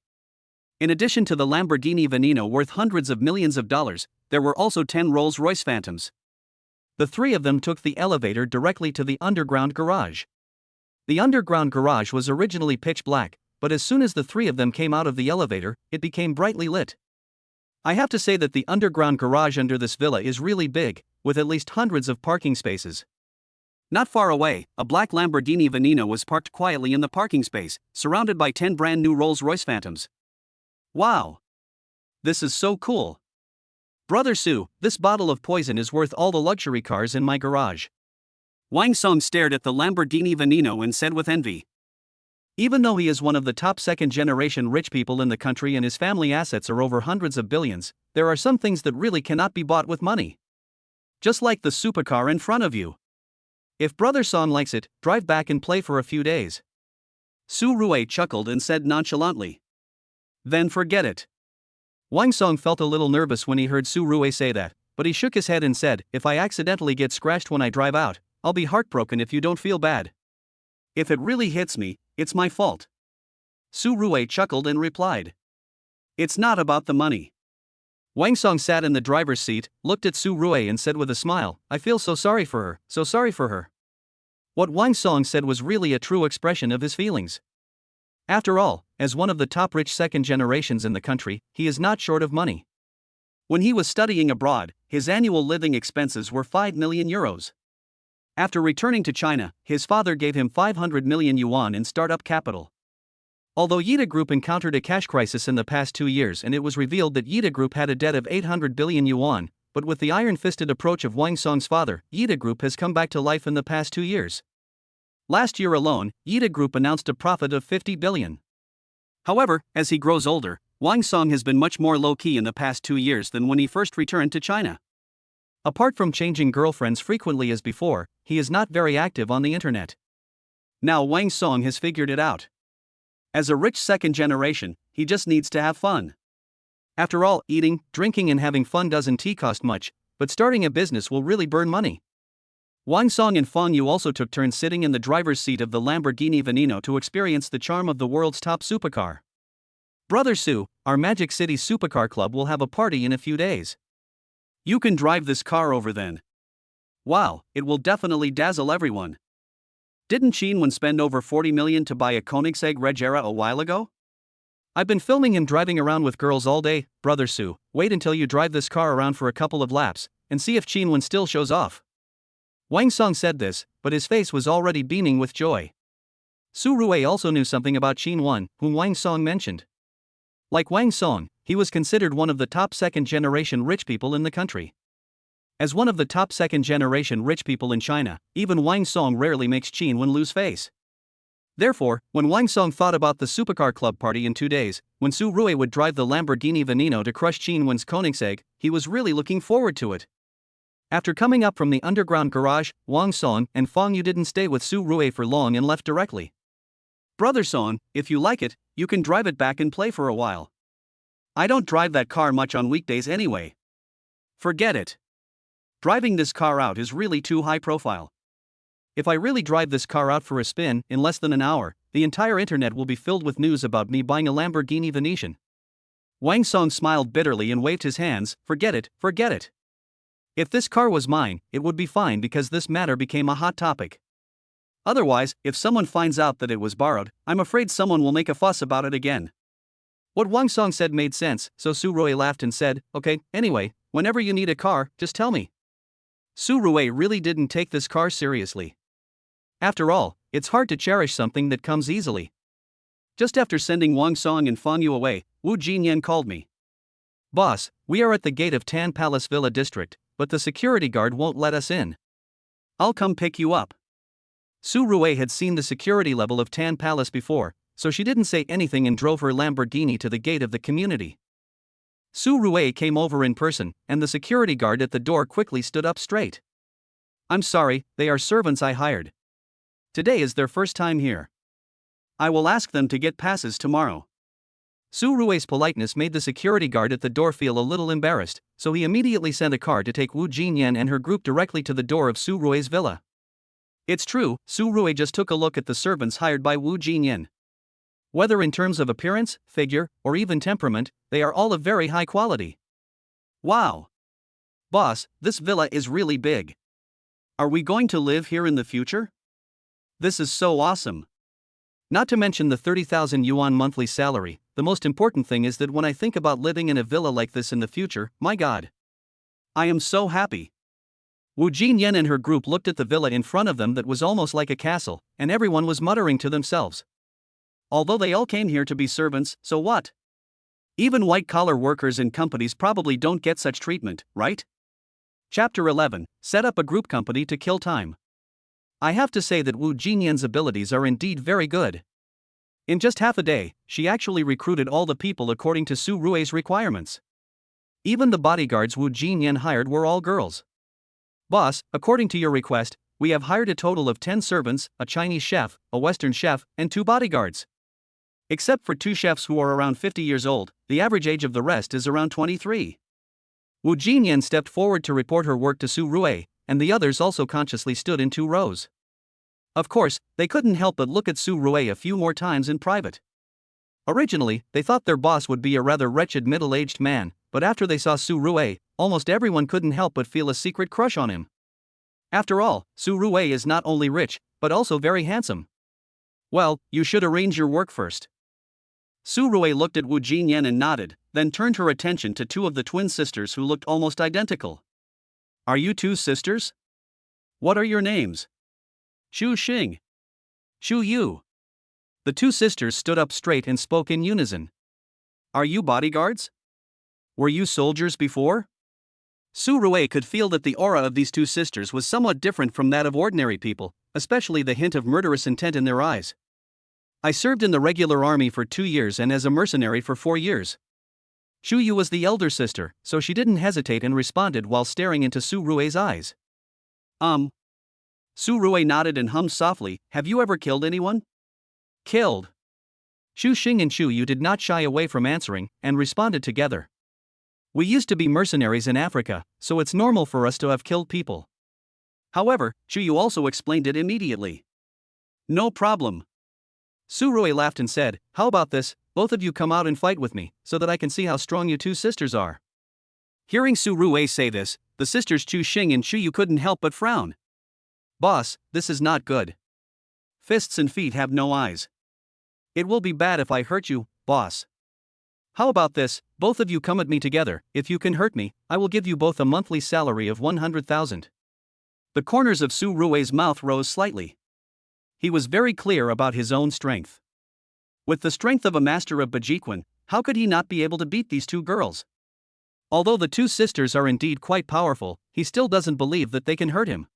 S1: In addition to the Lamborghini Veneno worth hundreds of millions of dollars, there were also 10 Rolls-Royce Phantoms. The three of them took the elevator directly to the underground garage. The underground garage was originally pitch black, but as soon as the three of them came out of the elevator, it became brightly lit. I have to say that the underground garage under this villa is really big, with at least hundreds of parking spaces. Not far away, a black Lamborghini Veneno was parked quietly in the parking space, surrounded by 10 brand new Rolls-Royce Phantoms. Wow! This is so cool. Brother Sue, this bottle of poison is worth all the luxury cars in my garage. Wang Song stared at the Lamborghini Veneno and said with envy. Even though he is one of the top second-generation rich people in the country and his family assets are over hundreds of billions, there are some things that really cannot be bought with money. Just like the supercar in front of you. If Brother Song likes it, drive back and play for a few days. Su Rui chuckled and said nonchalantly. Then forget it. Wang Song felt a little nervous when he heard Su Rui say that, but he shook his head and said, if I accidentally get scratched when I drive out, I'll be heartbroken if you don't feel bad. If it really hits me, it's my fault. Su Rui chuckled and replied. It's not about the money. Wang Song sat in the driver's seat, looked at Su Rui and said with a smile, I feel so sorry for her, so sorry for her. What Wang Song said was really a true expression of his feelings. After all, as one of the top rich second generations in the country, he is not short of money. When he was studying abroad, his annual living expenses were 5 million euros. After returning to China, his father gave him 500 million yuan in startup capital. Although Yida Group encountered a cash crisis in the past 2 years and it was revealed that Yida Group had a debt of 800 billion yuan, but with the iron-fisted approach of Wang Song's father, Yida Group has come back to life in the past 2 years. Last year alone, Yida Group announced a profit of 50 billion. However, as he grows older, Wang Song has been much more low-key in the past 2 years than when he first returned to China. Apart from changing girlfriends frequently as before, he is not very active on the internet. Now Wang Song has figured it out. As a rich second generation, he just needs to have fun. After all, eating, drinking and having fun doesn't cost much, but starting a business will really burn money. Wang Song and Fang Yu also took turns sitting in the driver's seat of the Lamborghini Veneno to experience the charm of the world's top supercar. Brother Sue, our Magic City Supercar Club will have a party in a few days. You can drive this car over then. Wow, it will definitely dazzle everyone. Didn't Chianqing spend over 40 million to buy a Koenigsegg Regera a while ago? I've been filming him driving around with girls all day. Brother Sue, wait until you drive this car around for a couple of laps, and see if Chianqing still shows off. Wang Song said this, but his face was already beaming with joy. Su Rui also knew something about Chianqing, whom Wang Song mentioned. Like Wang Song, he was considered one of the top second-generation rich people in the country. As one of the top second-generation rich people in China, even Wang Song rarely makes Chianqing lose face. Therefore, when Wang Song thought about the Supercar Club party in 2 days, when Su Rui would drive the Lamborghini Veneno to crush Chianqing's Koenigsegg, he was really looking forward to it. After coming up from the underground garage, Wang Song and Fang Yu didn't stay with Su Rui for long and left directly. Brother Song, if you like it, you can drive it back and play for a while. I don't drive that car much on weekdays anyway. Forget it. Driving this car out is really too high profile. If I really drive this car out for a spin, in less than an hour, the entire internet will be filled with news about me buying a Lamborghini Venetian. Wang Song smiled bitterly and waved his hands, forget it, forget it. If this car was mine, it would be fine because this matter became a hot topic. Otherwise, if someone finds out that it was borrowed, I'm afraid someone will make a fuss about it again. What Wang Song said made sense, so Su Rui laughed and said, okay, anyway, whenever you need a car, just tell me. Su Rui really didn't take this car seriously. After all, it's hard to cherish something that comes easily. Just after sending Wang Song and Fang Yu away, Wu Jinyan called me. Boss, we are at the gate of Tan Palace Villa District, but the security guard won't let us in. I'll come pick you up. Su Rui had seen the security level of Tan Palace before, so she didn't say anything and drove her Lamborghini to the gate of the community. Su Rui came over in person, and the security guard at the door quickly stood up straight. I'm sorry, they are servants I hired. Today is their first time here. I will ask them to get passes tomorrow. Su Rui's politeness made the security guard at the door feel a little embarrassed, so he immediately sent a car to take Wu Jinyan and her group directly to the door of Su Rui's villa. It's true, Su Rui just took a look at the servants hired by Wu Jinyan. Whether in terms of appearance, figure, or even temperament, they are all of very high quality. Wow! Boss, this villa is really big. Are we going to live here in the future? This is so awesome. Not to mention the 30,000 yuan monthly salary, the most important thing is that when I think about living in a villa like this in the future, my god. I am so happy. Wu Jinyan and her group looked at the villa in front of them that was almost like a castle, and everyone was muttering to themselves. Although they all came here to be servants, so what? Even white-collar workers in companies probably don't get such treatment, right? Chapter 11, Set up a group company to kill time. I have to say that Wu Jinyan's abilities are indeed very good. In just half a day, she actually recruited all the people according to Su Rui's requirements. Even the bodyguards Wu Jinyan hired were all girls. Boss, according to your request, we have hired a total of 10 servants, a Chinese chef, a Western chef, and 2 bodyguards. Except for 2 chefs who are around 50 years old, the average age of the rest is around 23. Wu Jinyan stepped forward to report her work to Su Rui, and the others also consciously stood in 2 rows. Of course, they couldn't help but look at Su Rui a few more times in private. Originally, they thought their boss would be a rather wretched middle-aged man, but after they saw Su Rui, almost everyone couldn't help but feel a secret crush on him. After all, Su Rui is not only rich, but also very handsome. Well, you should arrange your work first. Su Rui looked at Wu Jinyan and nodded, then turned her attention to 2 of the twin sisters who looked almost identical. Are you 2 sisters? What are your names? Xu Xing. Xu Yu. The 2 sisters stood up straight and spoke in unison. Are you bodyguards? Were you soldiers before? Su Rui could feel that the aura of these 2 sisters was somewhat different from that of ordinary people, especially the hint of murderous intent in their eyes. I served in the regular army for 2 years and as a mercenary for 4 years. Xu Yu was the elder sister, so she didn't hesitate and responded while staring into Su Rui's eyes. Su Rui nodded and hummed softly, have you ever killed anyone? Killed. Xu Xing and Xu Yu did not shy away from answering, and responded together. We used to be mercenaries in Africa, so it's normal for us to have killed people. However, Xu Yu also explained it immediately. No problem. Su Rui laughed and said, how about this, both of you come out and fight with me, so that I can see how strong you 2 sisters are. Hearing Su Rui say this, the sisters Xu Xing and Xu Yu couldn't help but frown. Boss, this is not good. Fists and feet have no eyes. It will be bad if I hurt you, boss. How about this, both of you come at me together, if you can hurt me, I will give you both a monthly salary of 100,000. The corners of Su Rui's mouth rose slightly. He was very clear about his own strength. With the strength of a master of Bajiquan, how could he not be able to beat these 2 girls? Although the 2 sisters are indeed quite powerful, he still doesn't believe that they can hurt him.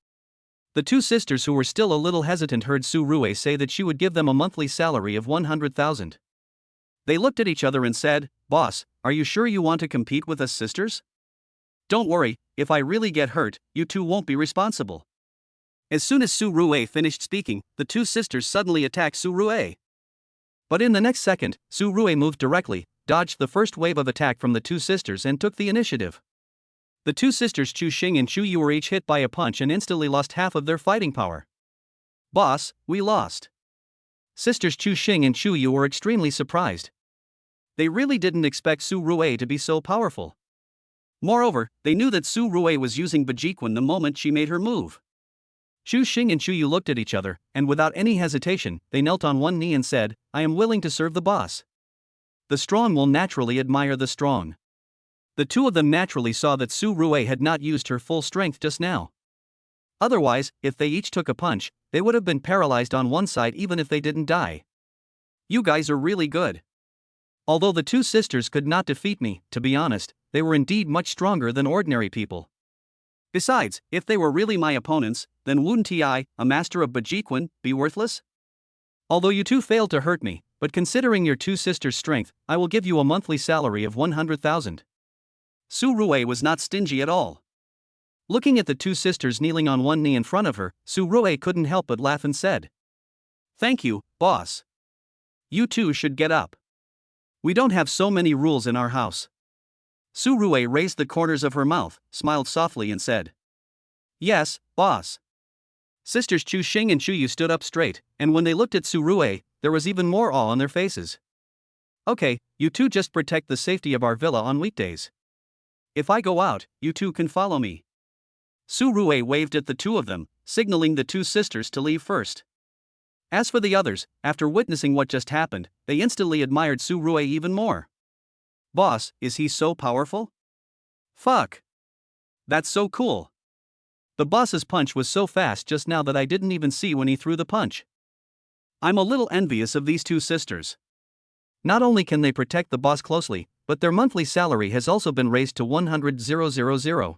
S1: The 2 sisters who were still a little hesitant heard Su Rui say that she would give them a monthly salary of 100,000. They looked at each other and said, Boss, are you sure you want to compete with us sisters? Don't worry, if I really get hurt, you 2 won't be responsible. As soon as Su Rui finished speaking, the 2 sisters suddenly attacked Su Rui. But in the next second, Su Rui moved directly, dodged the first wave of attack from the 2 sisters and took the initiative. The 2 sisters Xu Xing and Xu Yu were each hit by a punch and instantly lost half of their fighting power. Boss, we lost. Sisters Xu Xing and Xu Yu were extremely surprised. They really didn't expect Su Rui to be so powerful. Moreover, they knew that Su Rui was using Bajiquan the moment she made her move. Xu Xing and Xu Yu looked at each other, and without any hesitation, they knelt on one knee and said, I am willing to serve the boss. The strong will naturally admire the strong. The 2 of them naturally saw that Su Rui had not used her full strength just now. Otherwise, if they each took a punch, they would have been paralyzed on one side even if they didn't die. You guys are really good. Although the 2 sisters could not defeat me, to be honest, they were indeed much stronger than ordinary people. Besides, if they were really my opponents, then wouldn't I, a master of Bajiquan, be worthless? Although you 2 failed to hurt me, but considering your 2 sisters' strength, I will give you a monthly salary of 100,000. Su Rui was not stingy at all. Looking at the 2 sisters kneeling on one knee in front of her, Su Rui couldn't help but laugh and said, Thank you, boss. You 2 should get up. We don't have so many rules in our house. Su Rui raised the corners of her mouth, smiled softly and said, Yes, boss. Sisters Xu Xing and Xu Yu stood up straight, and when they looked at Su Rui, there was even more awe on their faces. Okay, you 2 just protect the safety of our villa on weekdays. If I go out, you 2 can follow me. Su Rui waved at the 2 of them, signaling the 2 sisters to leave first. As for the others, after witnessing what just happened, they instantly admired Su Rui even more. Boss, is he so powerful? Fuck. That's so cool. The boss's punch was so fast just now that I didn't even see when he threw the punch. I'm a little envious of these two sisters. Not only can they protect the boss closely, but their monthly salary has also been raised to 100,000.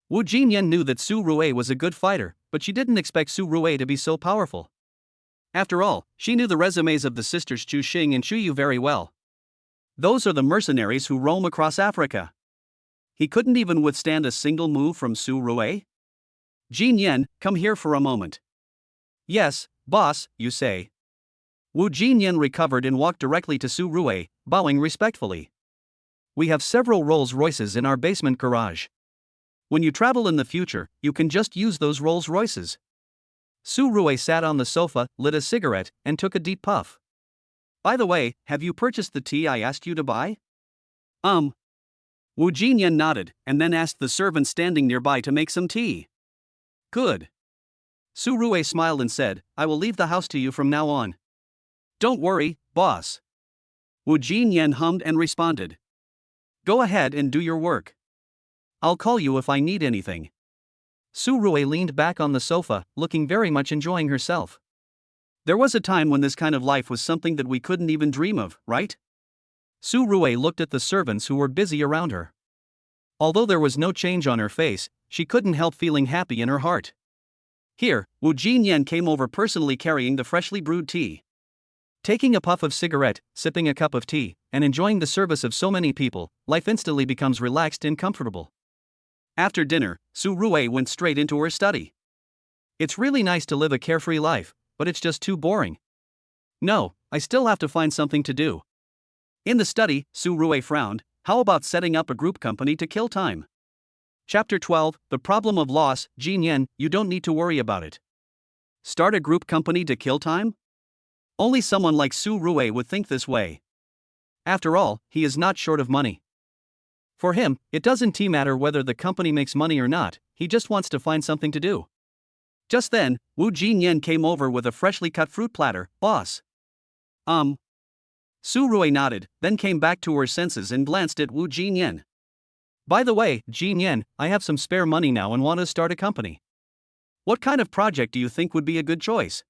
S1: Wu Jinyan knew that Su Rui was a good fighter, but she didn't expect Su Rui to be so powerful. After all, she knew the resumes of the sisters Chu Xing and Chu Yu very well. Those are the mercenaries who roam across Africa. He couldn't even withstand a single move from Su Rui? Jinyan, come here for a moment. Yes, boss, you say. Wu Jinyan recovered and walked directly to Su Rui, bowing respectfully. We have several Rolls-Royces in our basement garage. When you travel in the future, you can just use those Rolls-Royces. Su Rui sat on the sofa, lit a cigarette, and took a deep puff. By the way, have you purchased the tea I asked you to buy? Wu Jinyan nodded, and then asked the servant standing nearby to make some tea. Good. Su Rui smiled and said, I will leave the house to you from now on. Don't worry, boss. Wu Jinyan hummed and responded. Go ahead and do your work. I'll call you if I need anything. Su Rui leaned back on the sofa, looking very much enjoying herself. There was a time when this kind of life was something that we couldn't even dream of, right? Su Rui looked at the servants who were busy around her. Although there was no change on her face, she couldn't help feeling happy in her heart. Here, Wu Jinyan came over personally carrying the freshly brewed tea. Taking a puff of cigarette, sipping a cup of tea, and enjoying the service of so many people, life instantly becomes relaxed and comfortable. After dinner, Su Rui went straight into her study. It's really nice to live a carefree life, but it's just too boring. No, I still have to find something to do. In the study, Su Rui frowned. How about setting up a group company to kill time? Chapter 12, The Problem of Loss. Jinyan, you don't need to worry about it. Start a group company to kill time? Only someone like Su Rui would think this way. After all, he is not short of money. For him, it doesn't matter whether the company makes money or not, he just wants to find something to do. Just then, Wu Jinyan came over with a freshly cut fruit platter. Boss. Su Rui nodded, then came back to her senses and glanced at Wu Jinyan. By the way, Jinyan, I have some spare money now and want to start a company. What kind of project do you think would be a good choice?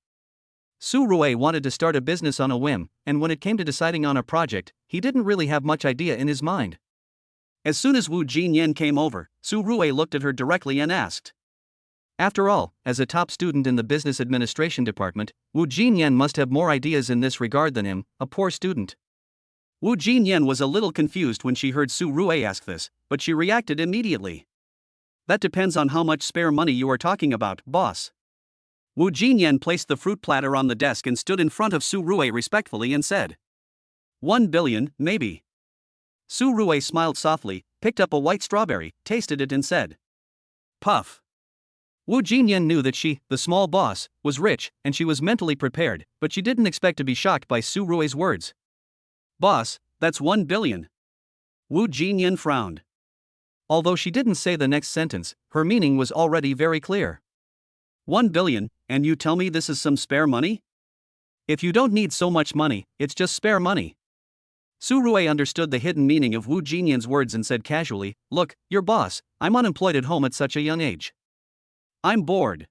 S1: Su Rui wanted to start a business on a whim, and when it came to deciding on a project, he didn't really have much idea in his mind. As soon as Wu Jinyan came over, Su Rui looked at her directly and asked. After all, as a top student in the business administration department, Wu Jinyan must have more ideas in this regard than him, a poor student. Wu Jinyan was a little confused when she heard Su Rui ask this, but she reacted immediately. That depends on how much spare money you are talking about, boss. Wu Jinyan placed the fruit platter on the desk and stood in front of Su Rui respectfully and said. 1 billion, maybe. Su Rui smiled softly, picked up a white strawberry, tasted it and said. Puff. Wu Jinyan knew that she, the small boss, was rich, and she was mentally prepared, but she didn't expect to be shocked by Su Rui's words. Boss, that's 1 billion. Wu Jinyan frowned. Although she didn't say the next sentence, her meaning was already very clear. 1 billion, and you tell me this is some spare money? If you don't need so much money, it's just spare money. Su Rui understood the hidden meaning of Wu Jinyan's words and said casually, Look, your boss, I'm unemployed at home at such a young age. I'm bored.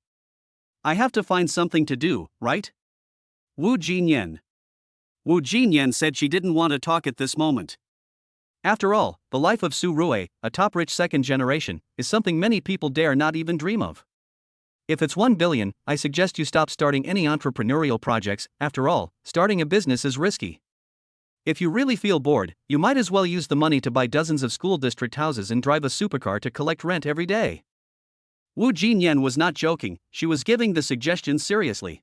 S1: I have to find something to do, right? Wu Jinyan. Wu Jinyan said she didn't want to talk at this moment. After all, the life of Su Rui, a top rich second generation, is something many people dare not even dream of. If it's 1 billion, I suggest you stop starting any entrepreneurial projects. After all, starting a business is risky. If you really feel bored, you might as well use the money to buy dozens of school district houses and drive a supercar to collect rent every day. Wu Jinyan was not joking, she was giving the suggestion seriously.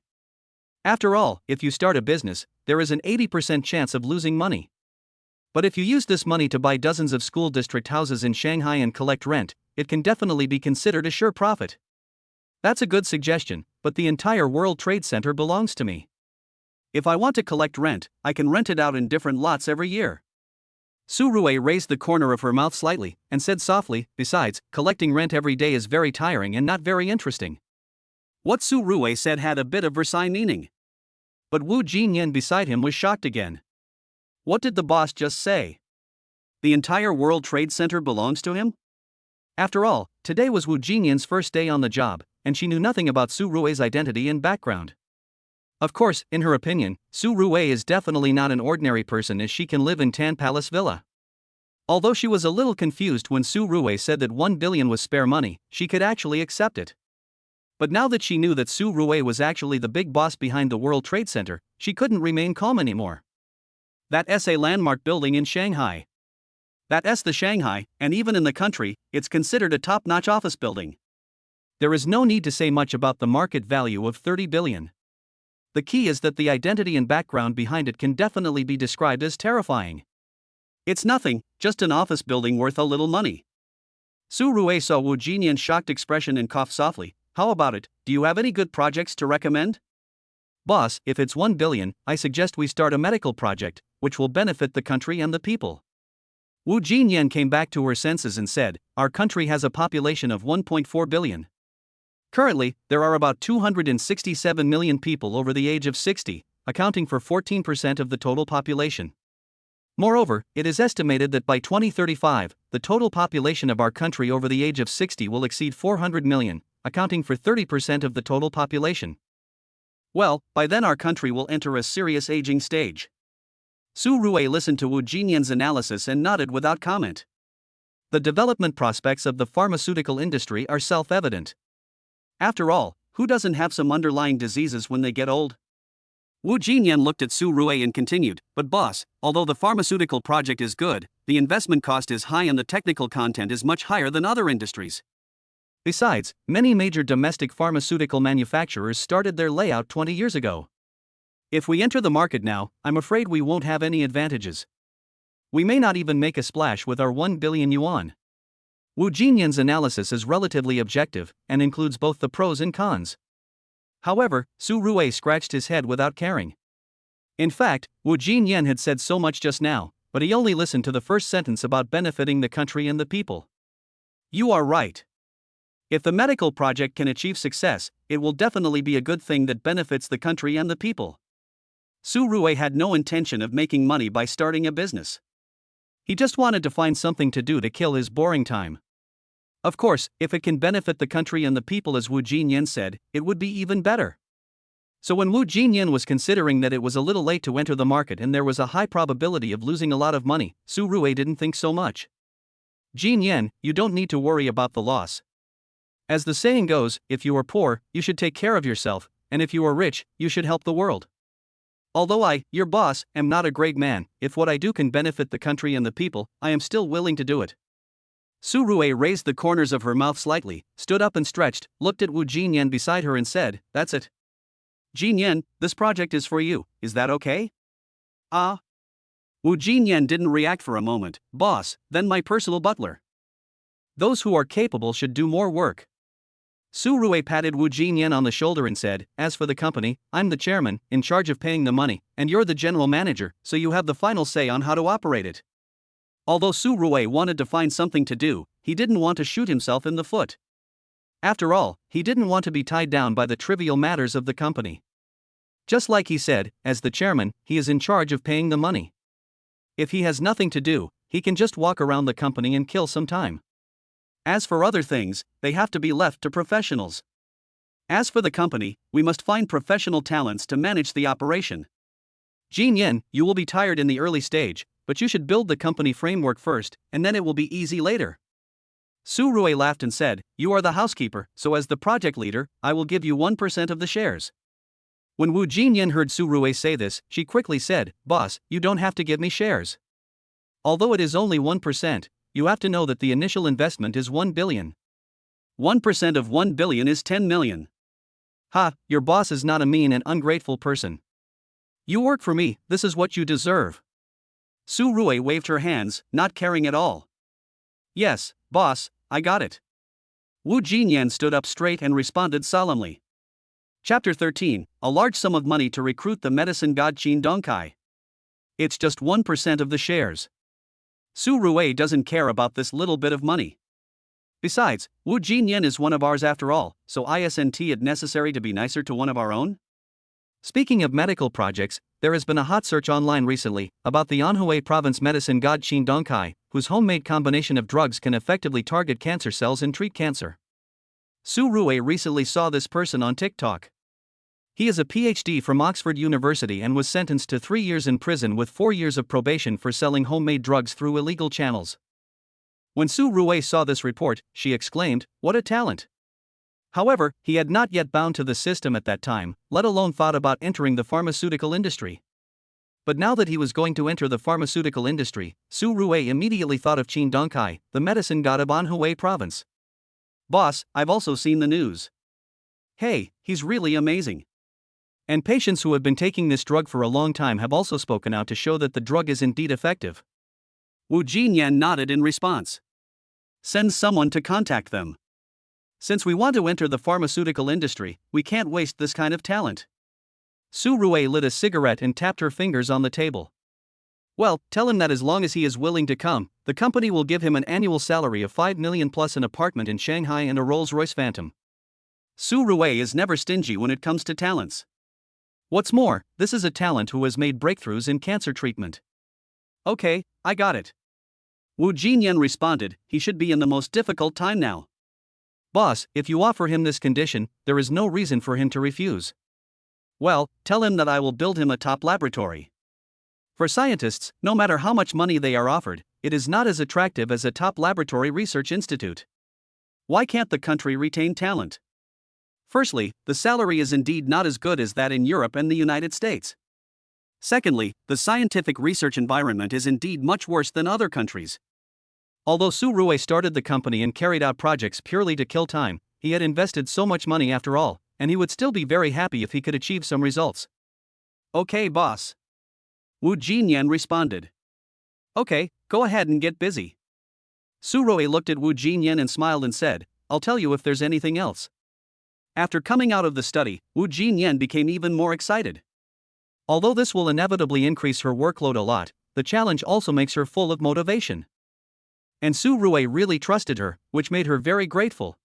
S1: After all, if you start a business, there is an 80% chance of losing money. But if you use this money to buy dozens of school district houses in Shanghai and collect rent, it can definitely be considered a sure profit. That's a good suggestion, but the entire World Trade Center belongs to me. If I want to collect rent, I can rent it out in different lots every year. Su Rui raised the corner of her mouth slightly, and said softly, besides, collecting rent every day is very tiring and not very interesting. What Su Rui said had a bit of Versailles meaning. But Wu Jinyan beside him was shocked again. What did the boss just say? The entire World Trade Center belongs to him? After all, today was Wu Jinyan's first day on the job, and she knew nothing about Su Rui's identity and background. Of course, in her opinion, Su Rui is definitely not an ordinary person as she can live in Tan Palace Villa. Although she was a little confused when Su Rui said that 1 billion was spare money, she could actually accept it. But now that she knew that Su Rui was actually the big boss behind the World Trade Center, she couldn't remain calm anymore. That's a landmark building in Shanghai. That's the Shanghai, and even in the country, it's considered a top-notch office building. There is no need to say much about the market value of 30 billion. The key is that the identity and background behind it can definitely be described as terrifying. It's nothing, just an office building worth a little money. Su Rui saw Wu Jinyan's shocked expression and coughed softly. How about it, do you have any good projects to recommend? Boss, if it's 1 billion, I suggest we start a medical project, which will benefit the country and the people. Wu Jinyan came back to her senses and said, our country has a population of 1.4 billion. Currently, there are about 267 million people over the age of 60, accounting for 14% of the total population. Moreover, it is estimated that by 2035, the total population of our country over the age of 60 will exceed 400 million, accounting for 30% of the total population. Well, by then our country will enter a serious aging stage. Su Rui listened to Wu Jinyan's analysis and nodded without comment. The development prospects of the pharmaceutical industry are self-evident. After all, who doesn't have some underlying diseases when they get old? Wu Jinyan looked at Su Rui and continued, but boss, although the pharmaceutical project is good, the investment cost is high and the technical content is much higher than other industries. Besides, many major domestic pharmaceutical manufacturers started their layout 20 years ago. If we enter the market now, I'm afraid we won't have any advantages. We may not even make a splash with our 1 billion yuan. Wu Jinyan's analysis is relatively objective and includes both the pros and cons. However, Su Rui scratched his head without caring. In fact, Wu Jinyan had said so much just now, but he only listened to the first sentence about benefiting the country and the people. You are right. If the medical project can achieve success, it will definitely be a good thing that benefits the country and the people. Su Rui had no intention of making money by starting a business. He just wanted to find something to do to kill his boring time. Of course, if it can benefit the country and the people as Wu Jinyan said, it would be even better. So when Wu Jinyan was considering that it was a little late to enter the market and there was a high probability of losing a lot of money, Su Rui didn't think so much. Jinyan, you don't need to worry about the loss. As the saying goes, if you are poor, you should take care of yourself, and if you are rich, you should help the world. Although I, your boss, am not a great man, if what I do can benefit the country and the people, I am still willing to do it. Su Rui raised the corners of her mouth slightly, stood up and stretched, looked at Wu Jinyan beside her and said, that's it. Jinyan, this project is for you, is that okay? Ah. Wu Jinyan didn't react for a moment. Boss, then my personal butler. Those who are capable should do more work. Su Rui patted Wu Jinyan on the shoulder and said, as for the company, I'm the chairman, in charge of paying the money, and you're the general manager, so you have the final say on how to operate it. Although Su Rui wanted to find something to do, he didn't want to shoot himself in the foot. After all, he didn't want to be tied down by the trivial matters of the company. Just like he said, as the chairman, he is in charge of paying the money. If he has nothing to do, he can just walk around the company and kill some time. As for other things, they have to be left to professionals. As for the company, we must find professional talents to manage the operation. Jinyan, you will be tired in the early stage, but you should build the company framework first, and then it will be easy later. Su Rui laughed and said, you are the housekeeper, so as the project leader, I will give you 1% of the shares. When Wu Jinyan heard Su Rui say this, she quickly said, boss, you don't have to give me shares. Although it is only 1%, you have to know that the initial investment is 1 billion. 1% of 1 billion is 10 million. Ha, your boss is not a mean and ungrateful person. You work for me, this is what you deserve. Su Rui waved her hands, not caring at all. Yes, boss, I got it. Wu Jinyan stood up straight and responded solemnly. Chapter 13, a large sum of money to recruit the medicine god Qin Dongkai. It's just 1% of the shares. Su Rui doesn't care about this little bit of money. Besides, Wu Jinyan is one of ours after all, so isn't it necessary to be nicer to one of our own? Speaking of medical projects, there has been a hot search online recently about the Anhui province medicine god Qin Dongkai, whose homemade combination of drugs can effectively target cancer cells and treat cancer. Su Rui recently saw this person on TikTok. He is a PhD from Oxford University and was sentenced to 3 years in prison with 4 years of probation for selling homemade drugs through illegal channels. When Su Rui saw this report, she exclaimed, "What a talent!" However, he had not yet bound to the system at that time, let alone thought about entering the pharmaceutical industry. But now that he was going to enter the pharmaceutical industry, Su Rui immediately thought of Chianqing, the medicine god of Anhui province. "Boss, I've also seen the news. Hey, he's really amazing. And patients who have been taking this drug for a long time have also spoken out to show that the drug is indeed effective." Wu Jinyan nodded in response. "Send someone to contact them. Since we want to enter the pharmaceutical industry, we can't waste this kind of talent." Su Rui lit a cigarette and tapped her fingers on the table. "Well, tell him that as long as he is willing to come, the company will give him an annual salary of 5 million plus an apartment in Shanghai and a Rolls-Royce Phantom." Su Rui is never stingy when it comes to talents. What's more, this is a talent who has made breakthroughs in cancer treatment. "Okay, I got it." Wu Jinyan responded, "He should be in the most difficult time now. Boss, if you offer him this condition, there is no reason for him to refuse." "Well, tell him that I will build him a top laboratory. For scientists, no matter how much money they are offered, it is not as attractive as a top laboratory research institute. Why can't the country retain talent? Firstly, the salary is indeed not as good as that in Europe and the United States. Secondly, the scientific research environment is indeed much worse than other countries." Although Su Rui started the company and carried out projects purely to kill time, he had invested so much money after all, and he would still be very happy if he could achieve some results. "Okay, boss." Wu Jinyan responded. "Okay, go ahead and get busy." Su Rui looked at Wu Jinyan and smiled and said, "I'll tell you if there's anything else." After coming out of the study, Wu Jinyan became even more excited. Although this will inevitably increase her workload a lot, the challenge also makes her full of motivation. And Su Rui really trusted her, which made her very grateful.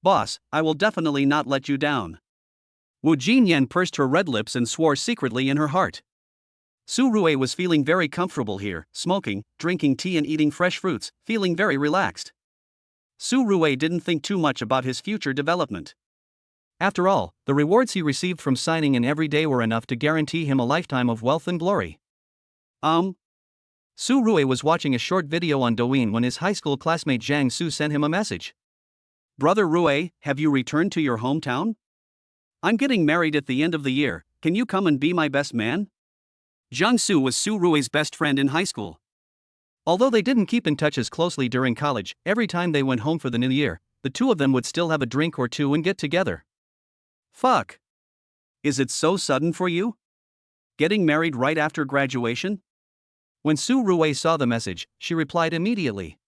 S1: "Boss, I will definitely not let you down." Wu Jinyan pursed her red lips and swore secretly in her heart. Su Rui was feeling very comfortable here, smoking, drinking tea and eating fresh fruits, feeling very relaxed. Su Rui didn't think too much about his future development. After all, the rewards he received from signing in every day were enough to guarantee him a lifetime of wealth and glory. Su Rui was watching a short video on Dwine when his high school classmate Zhang Su sent him a message. "Brother Rui, have you returned to your hometown? I'm getting married at the end of the year, can you come and be my best man?" Zhang Su was Su Rui's best friend in high school. Although they didn't keep in touch as closely during college, every time they went home for the new year, the two of them would still have a drink or two and get together. Fuck. Is it so sudden for you? Getting married right after graduation? When Su Rui saw the message, she replied immediately.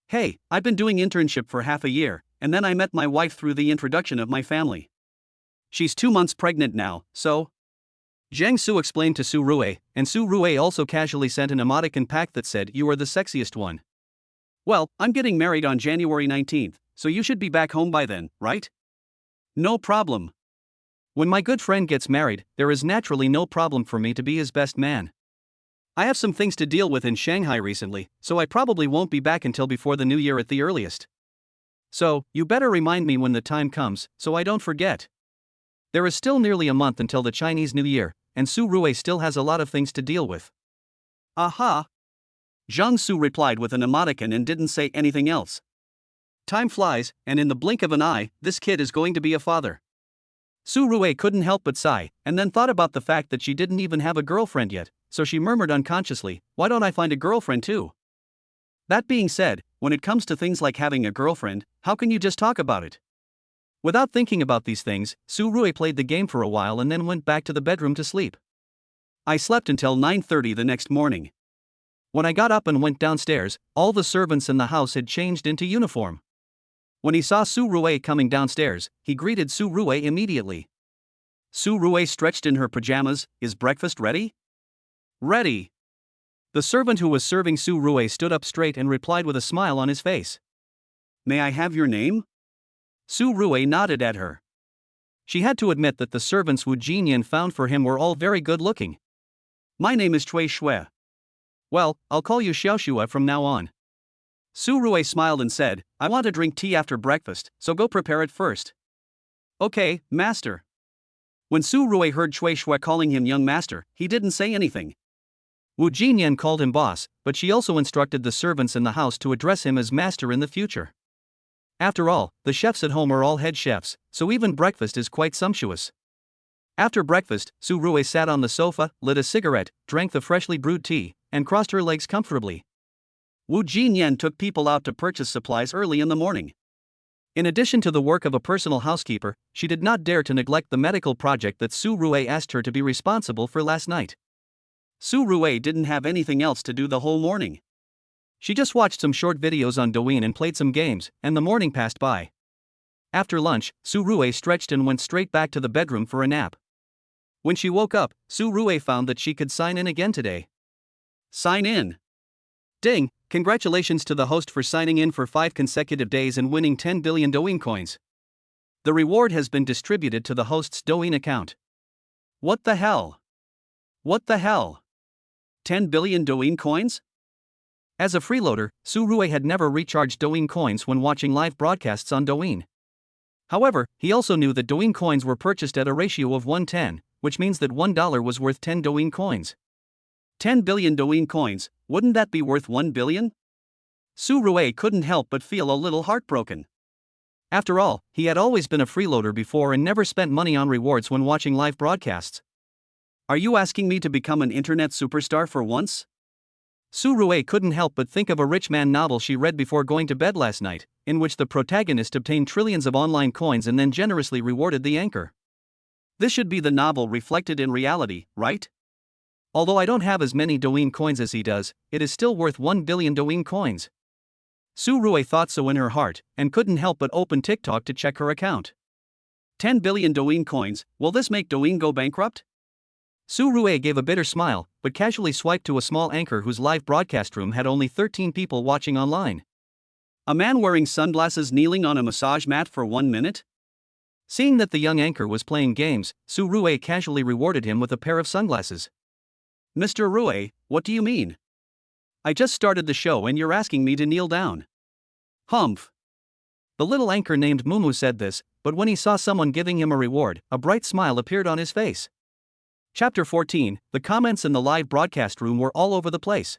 S1: "Hey, I've been doing internship for half a year, and then I met my wife through the introduction of my family. She's 2 months pregnant now, so..." Zhang Su explained to Su Rui, and Su Rui also casually sent an emoticon pack that said, "You are the sexiest one." "Well, I'm getting married on January 19th, so you should be back home by then, right?" "No problem. When my good friend gets married, there is naturally no problem for me to be his best man. I have some things to deal with in Shanghai recently, so I probably won't be back until before the new year at the earliest. So, you better remind me when the time comes, so I don't forget." There is still nearly a month until the Chinese New Year, and Su Rui still has a lot of things to deal with. "Aha!" Zhang Su replied with an emoticon and didn't say anything else. Time flies, and in the blink of an eye, this kid is going to be a father. Su Rui couldn't help but sigh, and then thought about the fact that she didn't even have a girlfriend yet, so she murmured unconsciously, "Why don't I find a girlfriend too?" That being said, when it comes to things like having a girlfriend, how can you just talk about it? Without thinking about these things, Su Rui played the game for a while and then went back to the bedroom to sleep. "I slept until 9:30 the next morning. When I got up and went downstairs, all the servants in the house had changed into uniform. When he saw Su Rui coming downstairs, he greeted Su Rui immediately. Su Rui stretched in her pajamas. "Is breakfast ready?" "Ready." The servant who was serving Su Rui stood up straight and replied with a smile on his face. "May I have your name?" Su Rui nodded at her. She had to admit that the servants Wu Jinyan found for him were all very good looking. "My name is Cui Shui." Well, I'll call you Xiaoxua from now on. Su Rui smiled and said, I want to drink tea after breakfast, so go prepare it first. Okay, master. When Su Rui heard Shui Shui calling him young master, he didn't say anything. Wu Jinyan called him boss, but she also instructed the servants in the house to address him as master in the future. After all, the chefs at home are all head chefs, so even breakfast is quite sumptuous. After breakfast, Su Rui sat on the sofa, lit a cigarette, drank the freshly brewed tea, and crossed her legs comfortably. Wu Jinyan took people out to purchase supplies early in the morning. In addition to the work of a personal housekeeper, she did not dare to neglect the medical project that Su Rui asked her to be responsible for last night. Su Rui didn't have anything else to do the whole morning. She just watched some short videos on Dwine and played some games, and the morning passed by. After lunch, Su Rui stretched and went straight back to the bedroom for a nap. When she woke up, Su Rui found that she could sign in again today. Sign in. Ding, congratulations to the host for signing in for 5 consecutive days and winning 10 billion Douyin coins. The reward has been distributed to the host's Douyin account. What the hell? What the hell? 10 billion Douyin coins? As a freeloader, Su Rui had never recharged Douyin coins when watching live broadcasts on Douyin. However, he also knew that Douyin coins were purchased at a ratio of 1:10, which means that $1 was worth 10 Douyin coins. 10 billion Douyin coins, wouldn't that be worth 1 billion? Su Rui couldn't help but feel a little heartbroken. After all, he had always been a freeloader before and never spent money on rewards when watching live broadcasts. Are you asking me to become an internet superstar for once? Su Rui couldn't help but think of a rich man novel she read before going to bed last night, in which the protagonist obtained trillions of online coins and then generously rewarded the anchor. This should be the novel reflected in reality, right? Although I don't have as many Douyin coins as he does, it is still worth 1 billion Douyin coins. Su Rui thought so in her heart, and couldn't help but open TikTok to check her account. 10 billion Douyin coins, will this make Douyin go bankrupt? Su Rui gave a bitter smile, but casually swiped to a small anchor whose live broadcast room had only 13 people watching online. A man wearing sunglasses kneeling on a massage mat for 1 minute? Seeing that the young anchor was playing games, Su Rui casually rewarded him with a pair of sunglasses. Mr. Rui, what do you mean? I just started the show and you're asking me to kneel down. Humph. The little anchor named Mumu said this, but when he saw someone giving him a reward, a bright smile appeared on his face. Chapter 14, the comments in the live broadcast room were all over the place.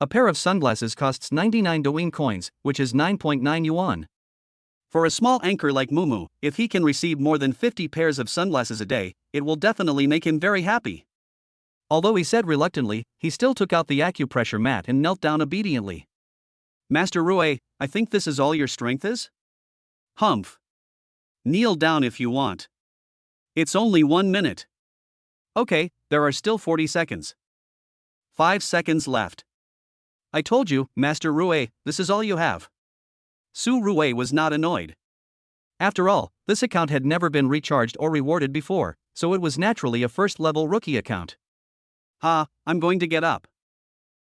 S1: A pair of sunglasses costs 99 Douyin coins, which is 9.9 yuan. For a small anchor like Mumu, if he can receive more than 50 pairs of sunglasses a day, it will definitely make him very happy. Although he said reluctantly, he still took out the acupressure mat and knelt down obediently. Master Rui, I think this is all your strength is? Humph. Kneel down if you want. It's only 1 minute. Okay, there are still 40 seconds. 5 seconds left. I told you, Master Rui, this is all you have. Su Rui was not annoyed. After all, this account had never been recharged or rewarded before, so it was naturally a first-level rookie account. I'm going to get up.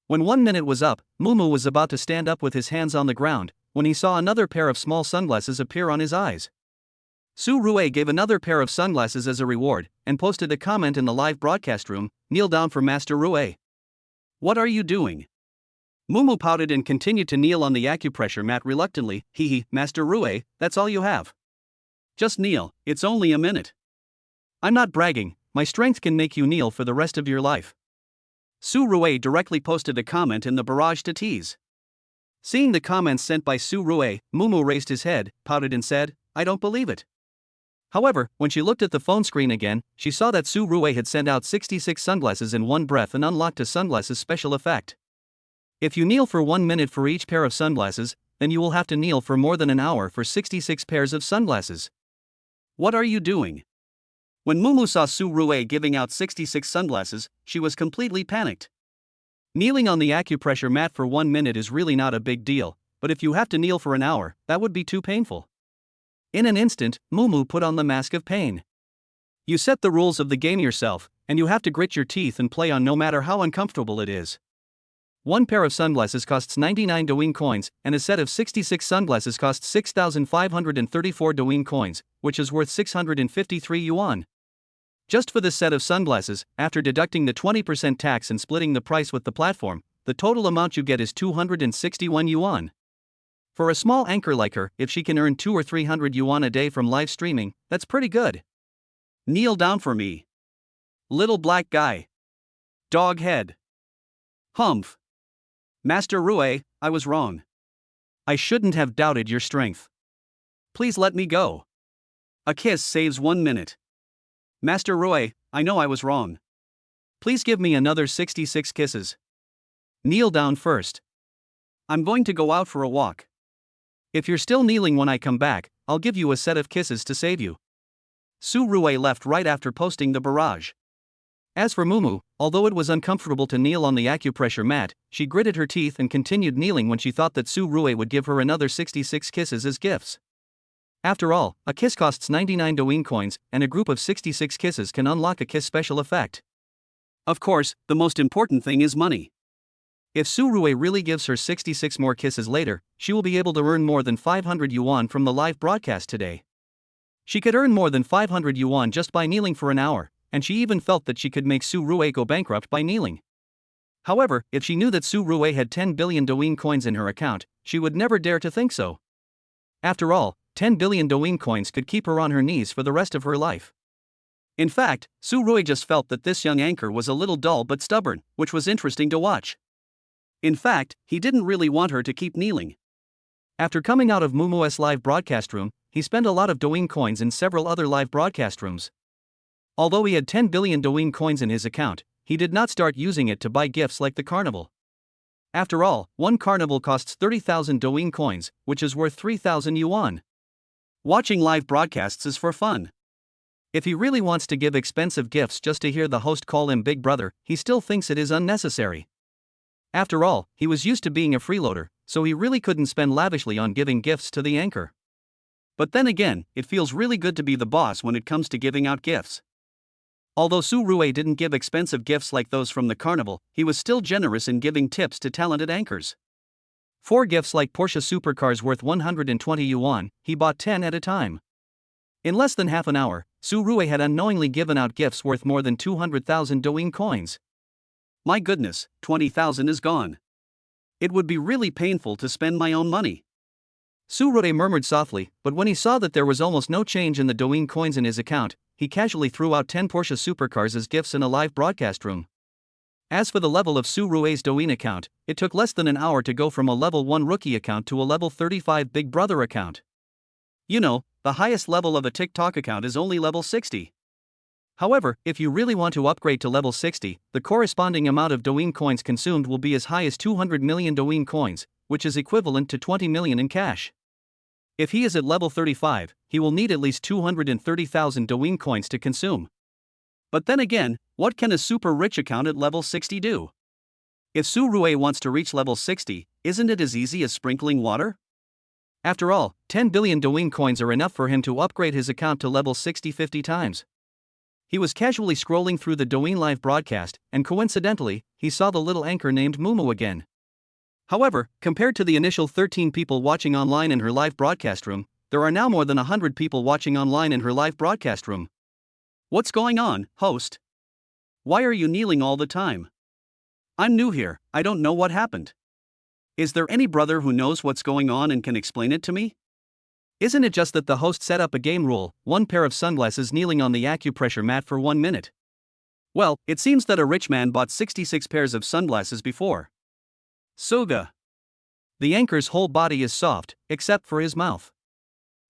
S1: When 1 minute was up, Mumu was about to stand up with his hands on the ground, when he saw another pair of small sunglasses appear on his eyes. Su Rui gave another pair of sunglasses as a reward, and posted a comment in the live broadcast room, kneel down for Master Rui. What are you doing? Mumu pouted and continued to kneel on the acupressure mat reluctantly. Master Rui, that's all you have. Just kneel, it's only a minute. I'm not bragging, my strength can make you kneel for the rest of your life. Su Rui directly posted a comment in the barrage to tease. Seeing the comments sent by Su Rui, Mumu raised his head, pouted and said, I don't believe it. However, when she looked at the phone screen again, she saw that Su Rui had sent out 66 sunglasses in one breath and unlocked a sunglasses special effect. If you kneel for 1 minute for each pair of sunglasses, then you will have to kneel for more than an hour for 66 pairs of sunglasses. What are you doing? When Mumu saw Su Rui giving out 66 sunglasses, she was completely panicked. Kneeling on the acupressure mat for 1 minute is really not a big deal, but if you have to kneel for an hour, that would be too painful. In an instant, Mumu put on the mask of pain. You set the rules of the game yourself, and you have to grit your teeth and play on no matter how uncomfortable it is. One pair of sunglasses costs 99 Douyin coins, and a set of 66 sunglasses costs 6,534 Douyin coins, which is worth 653 yuan. Just for this set of sunglasses, after deducting the 20% tax and splitting the price with the platform, the total amount you get is 261 yuan. For a small anchor like her, if she can earn 200 or 300 yuan a day from live streaming, that's pretty good. Kneel down for me. Little black guy. Dog head. Humph. Master Rue, I was wrong. I shouldn't have doubted your strength. Please let me go. A kiss saves 1 minute. Master Rue, I know I was wrong. Please give me another 66 kisses. Kneel down first. I'm going to go out for a walk. If you're still kneeling when I come back, I'll give you a set of kisses to save you. Su Rue left right after posting the barrage. As for Mumu, although it was uncomfortable to kneel on the acupressure mat, she gritted her teeth and continued kneeling when she thought that Su Rue would give her another 66 kisses as gifts. After all, a kiss costs 99 Douyin coins, and a group of 66 kisses can unlock a kiss special effect. Of course, the most important thing is money. If Su Rue really gives her 66 more kisses later, she will be able to earn more than 500 yuan from the live broadcast today. She could earn more than 500 yuan just by kneeling for an hour, and she even felt that she could make Su Rue go bankrupt by kneeling. However, if she knew that Su Rue had 10 billion Douyin coins in her account, she would never dare to think so. After all, 10 billion Douyin coins could keep her on her knees for the rest of her life. In fact, Su Rue just felt that this young anchor was a little dull but stubborn, which was interesting to watch. In fact, he didn't really want her to keep kneeling. After coming out of Mumu's live broadcast room, he spent a lot of Douyin coins in several other live broadcast rooms. Although he had 10 billion Douyin coins in his account, he did not start using it to buy gifts like the carnival. After all, one carnival costs 30,000 Douyin coins, which is worth 3,000 yuan. Watching live broadcasts is for fun. If he really wants to give expensive gifts just to hear the host call him Big Brother, he still thinks it is unnecessary. After all, he was used to being a freeloader, so he really couldn't spend lavishly on giving gifts to the anchor. But then again, it feels really good to be the boss when it comes to giving out gifts. Although Su Rue didn't give expensive gifts like those from the carnival, he was still generous in giving tips to talented anchors. For gifts like Porsche Supercars worth 120 yuan, he bought 10 at a time. In less than half an hour, Su Rue had unknowingly given out gifts worth more than 200,000 Douyin coins. My goodness, 20,000 is gone. It would be really painful to spend my own money. Su Rue murmured softly, but when he saw that there was almost no change in the Douyin coins in his account, he casually threw out 10 Porsche Supercars as gifts in a live broadcast room. As for the level of Su Rue's Douyin account, it took less than an hour to go from a level 1 rookie account to a level 35 Big Brother account. You know, the highest level of a TikTok account is only level 60. However, if you really want to upgrade to level 60, the corresponding amount of Douyin coins consumed will be as high as 200 million Douyin coins, which is equivalent to 20 million in cash. If he is at level 35, he will need at least 230,000 Douyin coins to consume. But then again, what can a super rich account at level 60 do? If Su Rue wants to reach level 60, isn't it as easy as sprinkling water? After all, 10 billion Douyin coins are enough for him to upgrade his account to level 60 50 times. He was casually scrolling through the Douyin live broadcast, and coincidentally, he saw the little anchor named Mumu again. However, compared to the initial 13 people watching online in her live broadcast room, there are now more than 100 people watching online in her live broadcast room. What's going on, host? Why are you kneeling all the time? I'm new here, I don't know what happened. Is there any brother who knows what's going on and can explain it to me? Isn't it just that the host set up a game rule, one pair of sunglasses kneeling on the acupressure mat for 1 minute? Well, it seems that a rich man bought 66 pairs of sunglasses before. Soga. The anchor's whole body is soft, except for his mouth.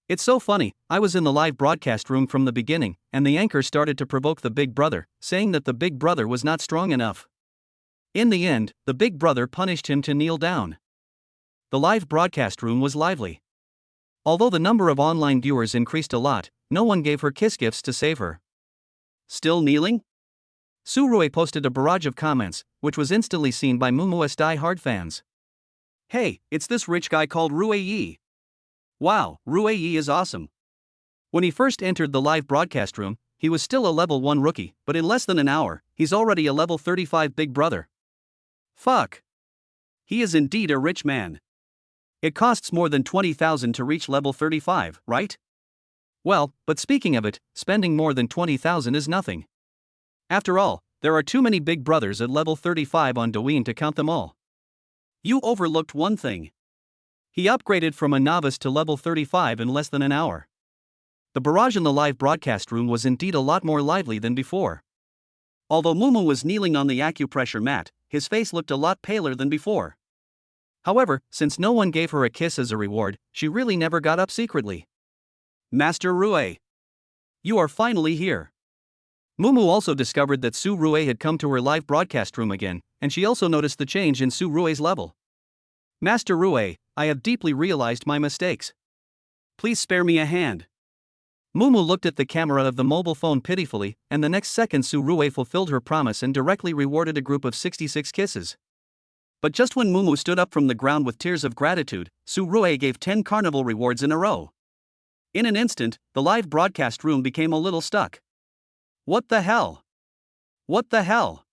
S1: It's so funny, I was in the live broadcast room from the beginning, and the anchor started to provoke the Big Brother, saying that the Big Brother was not strong enough. In the end, the Big Brother punished him to kneel down. The live broadcast room was lively. Although the number of online viewers increased a lot, no one gave her kiss gifts to save her. Still kneeling? Su Rue posted a barrage of comments, which was instantly seen by Mumu's die-hard fans. Hey, it's this rich guy called Rue Yi. Wow, Rue Yi is awesome. When he first entered the live broadcast room, he was still a level 1 rookie, but in less than an hour, he's already a level 35 Big Brother. Fuck. He is indeed a rich man. It costs more than 20,000 to reach level 35, right? Well, but speaking of it, spending more than 20,000 is nothing. After all, there are too many big brothers at level 35 on Dwine to count them all. You overlooked one thing. He upgraded from a novice to level 35 in less than an hour. The barrage in the live broadcast room was indeed a lot more lively than before. Although Mumu was kneeling on the acupressure mat, his face looked a lot paler than before. However, since no one gave her a kiss as a reward, she really never got up secretly. Master Rue, you are finally here. Mumu also discovered that Su Rue had come to her live broadcast room again, and she also noticed the change in Su Rue's level. Master Rue, I have deeply realized my mistakes. Please spare me a hand. Mumu looked at the camera of the mobile phone pitifully, and the next second Su Rue fulfilled her promise and directly rewarded a group of 66 kisses. But just when Mumu stood up from the ground with tears of gratitude, Su Rue gave 10 carnival rewards in a row. In an instant, the live broadcast room became a little stuck. What the hell? What the hell?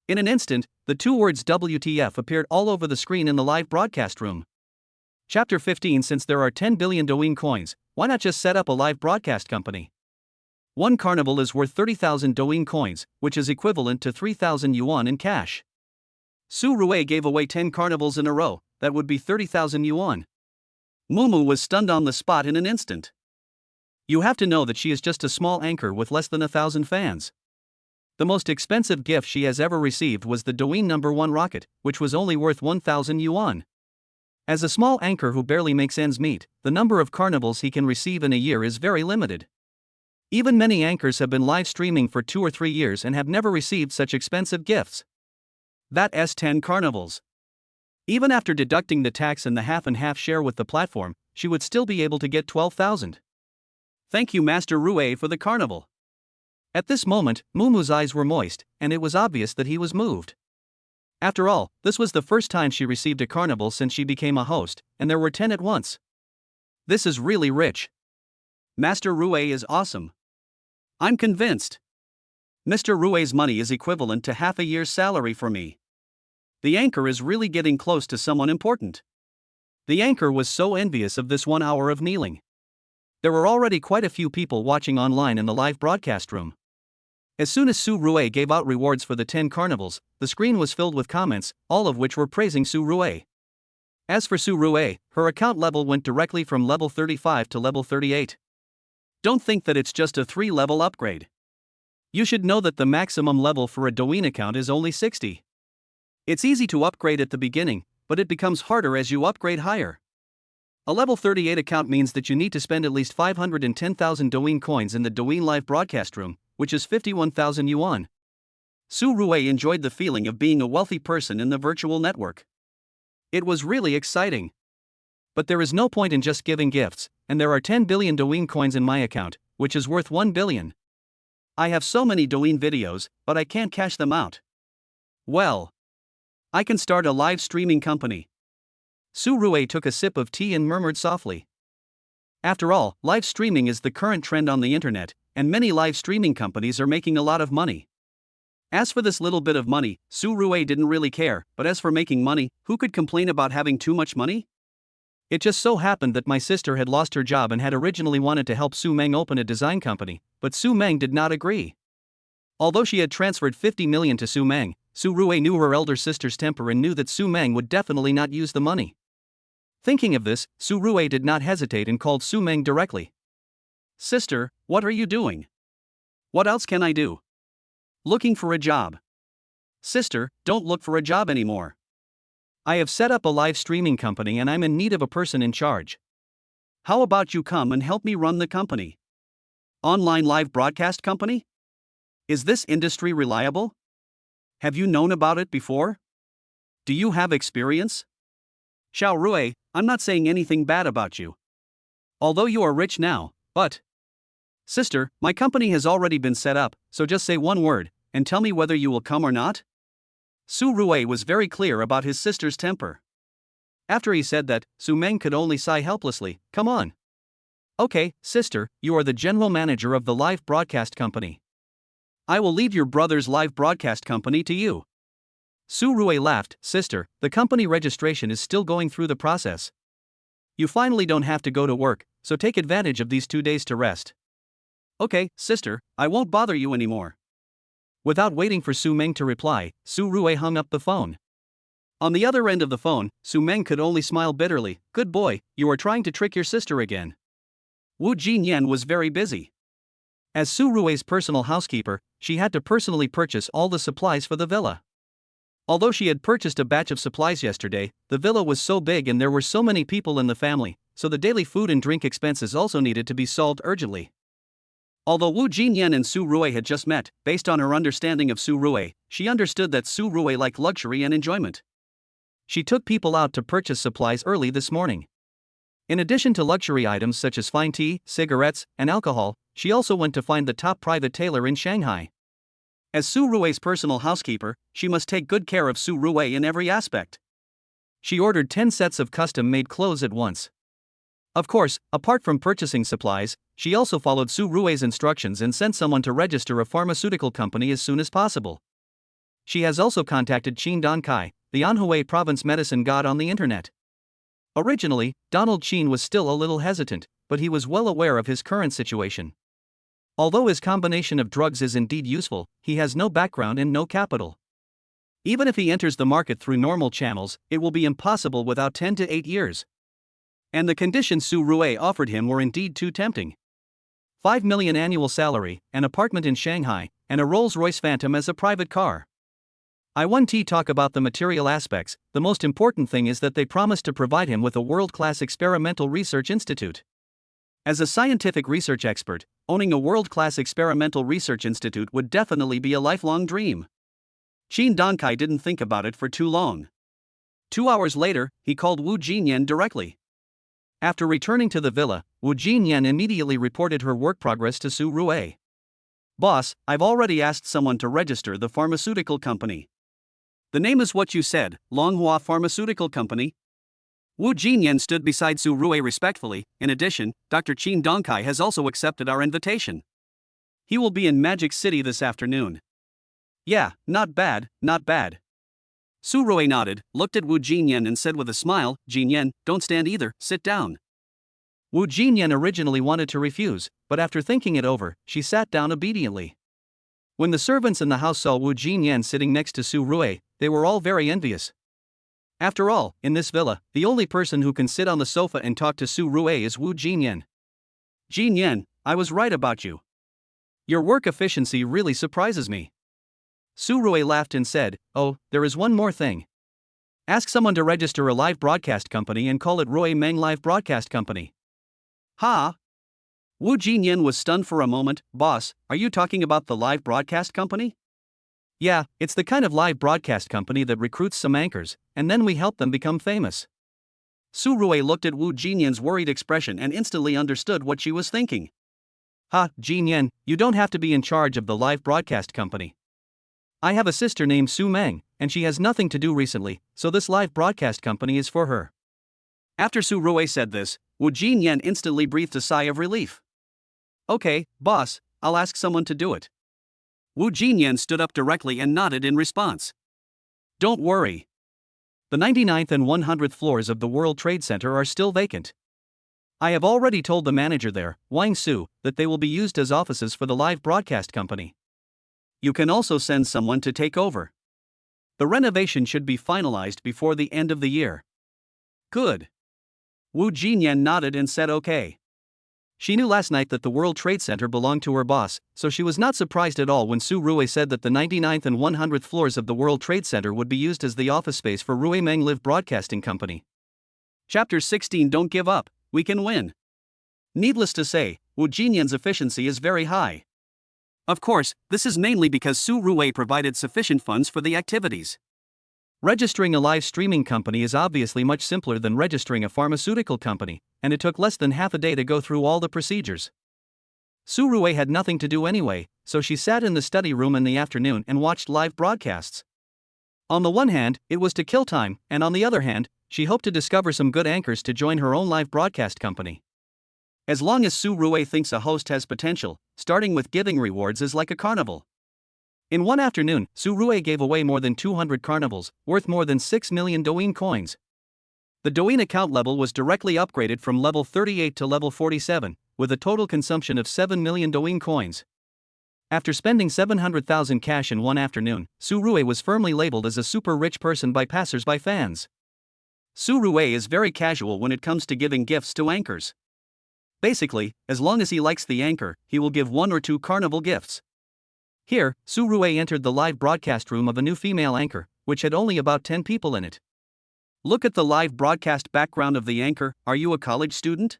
S1: In an instant, the two words WTF appeared all over the screen in the live broadcast room. Chapter 15. Since there are 10 billion Dwine coins, why not just set up a live broadcast company? One carnival is worth 30,000 Dwine coins, which is equivalent to 3,000 yuan in cash. Su Rue gave away 10 carnivals in a row, that would be 30,000 yuan. Mumu was stunned on the spot in an instant. You have to know that she is just a small anchor with less than 1,000 fans. The most expensive gift she has ever received was the Dwine #1 rocket, which was only worth 1,000 yuan. As a small anchor who barely makes ends meet, the number of carnivals he can receive in a year is very limited. Even many anchors have been live streaming for 2 or 3 years and have never received such expensive gifts. That's 10 carnivals. Even after deducting the tax and the half-and-half share with the platform, she would still be able to get 12,000. Thank you, Master Rue, for the carnival. At this moment, Mumu's eyes were moist, and it was obvious that he was moved. After all, this was the first time she received a carnival since she became a host, and there were 10 at once. This is really rich. Master Rue is awesome. I'm convinced. Mr. Rue's money is equivalent to half a year's salary for me. The anchor is really getting close to someone important. The anchor was so envious of this 1 hour of kneeling. There were already quite a few people watching online in the live broadcast room. As soon as Su Rue gave out rewards for the 10 carnivals, the screen was filled with comments, all of which were praising Su Rue. As for Su Rue, her account level went directly from level 35 to level 38. Don't think that it's just a 3-level upgrade. You should know that the maximum level for a Dwine account is only 60. It's easy to upgrade at the beginning, but it becomes harder as you upgrade higher. A level 38 account means that you need to spend at least 510,000 Dwine coins in the Dwine live broadcast room, which is 51,000 yuan. Su Rue enjoyed the feeling of being a wealthy person in the virtual network. It was really exciting. But there is no point in just giving gifts, and there are 10 billion Dwine coins in my account, which is worth 1 billion. I have so many Dwine videos, but I can't cash them out. Well, I can start a live streaming company. Su Rue took a sip of tea and murmured softly. After all, live streaming is the current trend on the internet, and many live streaming companies are making a lot of money. As for this little bit of money, Su Rue didn't really care, but as for making money, who could complain about having too much money? It just so happened that my sister had lost her job and had originally wanted to help Su Meng open a design company, but Su Meng did not agree. Although she had transferred 50 million to Su Meng, Su Rue knew her elder sister's temper and knew that Su Meng would definitely not use the money. Thinking of this, Su Rue did not hesitate and called Su Meng directly. Sister, what are you doing? What else can I do? Looking for a job. Sister, don't look for a job anymore. I have set up a live streaming company and I'm in need of a person in charge. How about you come and help me run the company? Online live broadcast company? Is this industry reliable? Have you known about it before? Do you have experience? Xiao Rue, I'm not saying anything bad about you. Although you are rich now, but... Sister, my company has already been set up, so just say one word, and tell me whether you will come or not? Su Rue was very clear about his sister's temper. After he said that, Su Meng could only sigh helplessly. Come on. Okay, sister, you are the general manager of the live broadcast company. I will leave your brother's live broadcast company to you. Su Rue laughed. Sister, the company registration is still going through the process. You finally don't have to go to work, so take advantage of these 2 days to rest. Okay, sister, I won't bother you anymore. Without waiting for Su Meng to reply, Su Rui hung up the phone. On the other end of the phone, Su Meng could only smile bitterly. Good boy, you are trying to trick your sister again. Wu Jinyan was very busy. As Su Rui's personal housekeeper, she had to personally purchase all the supplies for the villa. Although she had purchased a batch of supplies yesterday, the villa was so big and there were so many people in the family, so the daily food and drink expenses also needed to be solved urgently. Although Wu Jinyan and Su Rui had just met, based on her understanding of Su Rui, she understood that Su Rui liked luxury and enjoyment. She took people out to purchase supplies early this morning. In addition to luxury items such as fine tea, cigarettes, and alcohol, she also went to find the top private tailor in Shanghai. As Su Rui's personal housekeeper, she must take good care of Su Rui in every aspect. She ordered 10 sets of custom-made clothes at once. Of course, apart from purchasing supplies, she also followed Su Rui's instructions and sent someone to register a pharmaceutical company as soon as possible. She has also contacted Qin Dankai, the Anhui province medicine god, on the internet. Originally, Donald Qin was still a little hesitant, but he was well aware of his current situation. Although his combination of drugs is indeed useful, he has no background and no capital. Even if he enters the market through normal channels, it will be impossible without 10 to 8 years. And the conditions Su Rui offered him were indeed too tempting. 5 million annual salary, an apartment in Shanghai, and a Rolls-Royce Phantom as a private car. I want to talk about the material aspects. The most important thing is that they promised to provide him with a world-class experimental research institute. As a scientific research expert, owning a world-class experimental research institute would definitely be a lifelong dream. Qin Dankai didn't think about it for too long. 2 hours later, he called Wu Jinyan directly. After returning to the villa, Wu Jinyan immediately reported her work progress to Su Rui. Boss, I've already asked someone to register the pharmaceutical company. The name is what you said, Longhua Pharmaceutical Company? Wu Jinyan stood beside Su Rui respectfully. In addition, Dr. Qin Dankai has also accepted our invitation. He will be in Magic City this afternoon. Yeah, not bad, not bad. Su Rui nodded, looked at Wu Jinyan and said with a smile, Jinyan, don't stand either, sit down. Wu Jinyan originally wanted to refuse, but after thinking it over, she sat down obediently. When the servants in the house saw Wu Jinyan sitting next to Su Rui, they were all very envious. After all, in this villa, the only person who can sit on the sofa and talk to Su Rui is Wu Jinyan. Jinyan, I was right about you. Your work efficiency really surprises me. Su Rui laughed and said, oh, there is one more thing. Ask someone to register a live broadcast company and call it Rui Meng Live Broadcast Company. Ha! Wu Jinyan was stunned for a moment. Boss, are you talking about the live broadcast company? Yeah, it's the kind of live broadcast company that recruits some anchors, and then we help them become famous. Su Rui looked at Wu Jinyan's worried expression and instantly understood what she was thinking. Ha, Jinyan, you don't have to be in charge of the live broadcast company. I have a sister named Su Meng, and she has nothing to do recently, so this live broadcast company is for her. After Su Rui said this, Wu Jinyan instantly breathed a sigh of relief. Okay, boss, I'll ask someone to do it. Wu Jinyan stood up directly and nodded in response. Don't worry. The 99th and 100th floors of the World Trade Center are still vacant. I have already told the manager there, Wang Su, that they will be used as offices for the live broadcast company. You can also send someone to take over. The renovation should be finalized before the end of the year. Good. Wu Jinyan nodded and said okay. She knew last night that the World Trade Center belonged to her boss, so she was not surprised at all when Su Rui said that the 99th and 100th floors of the World Trade Center would be used as the office space for Rui Meng Live Broadcasting Company. Chapter 16 Don't give up, we can win. Needless to say, Wu Jinyan's efficiency is very high. Of course, this is mainly because Su Rui provided sufficient funds for the activities. Registering a live streaming company is obviously much simpler than registering a pharmaceutical company, and it took less than half a day to go through all the procedures. Su Rui had nothing to do anyway, so she sat in the study room in the afternoon and watched live broadcasts. On the one hand, it was to kill time, and on the other hand, she hoped to discover some good anchors to join her own live broadcast company. As long as Su Rui thinks a host has potential, starting with giving rewards is like a carnival. In one afternoon, Su Rui gave away more than 200 carnivals, worth more than 6 million Dwine coins. The Dwine account level was directly upgraded from level 38 to level 47, with a total consumption of 7 million Dwine coins. After spending 700,000 cash in one afternoon, Su Rue was firmly labeled as a super rich person by passers-by fans. Su Rue is very casual when it comes to giving gifts to anchors. Basically, as long as he likes the anchor, he will give 1 or 2 carnival gifts. Here, Su Rue entered the live broadcast room of a new female anchor, which had only about 10 people in it. Look at the live broadcast background of the anchor. Are you a college student?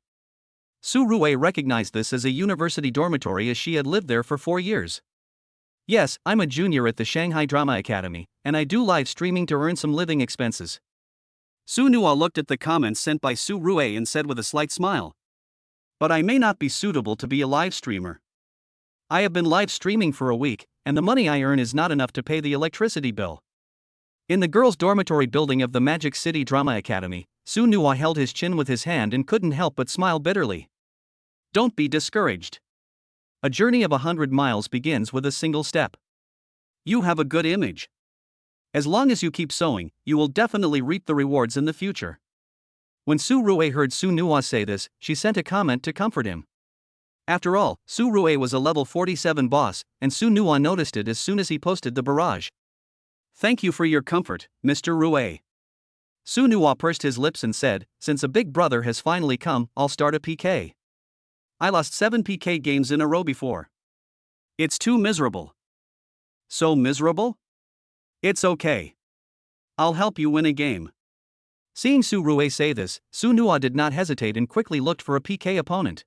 S1: Su Rue recognized this as a university dormitory as she had lived there for 4 years. Yes, I'm a junior at the Shanghai Drama Academy, and I do live streaming to earn some living expenses. Su Nua looked at the comments sent by Su Rue and said with a slight smile, "But I may not be suitable to be a live streamer. I have been live streaming for a week, and the money I earn is not enough to pay the electricity bill." In the girls' dormitory building of the Magic City Drama Academy, Su Nua held his chin with his hand and couldn't help but smile bitterly. Don't be discouraged. A journey of 100 miles begins with a single step. You have a good image. As long as you keep sowing, you will definitely reap the rewards in the future. When Su Rue heard Su Nua say this, she sent a comment to comfort him. After all, Su Rue was a level 47 boss, and Su Nua noticed it as soon as he posted the barrage. Thank you for your comfort, Mr. Rue. Su Nua pursed his lips and said, "Since a big brother has finally come, I'll start a PK. I lost 7 PK games in a row before. It's too miserable." So miserable? It's okay. I'll help you win a game. Seeing Su Rue say this, Su Nua did not hesitate and quickly looked for a PK opponent.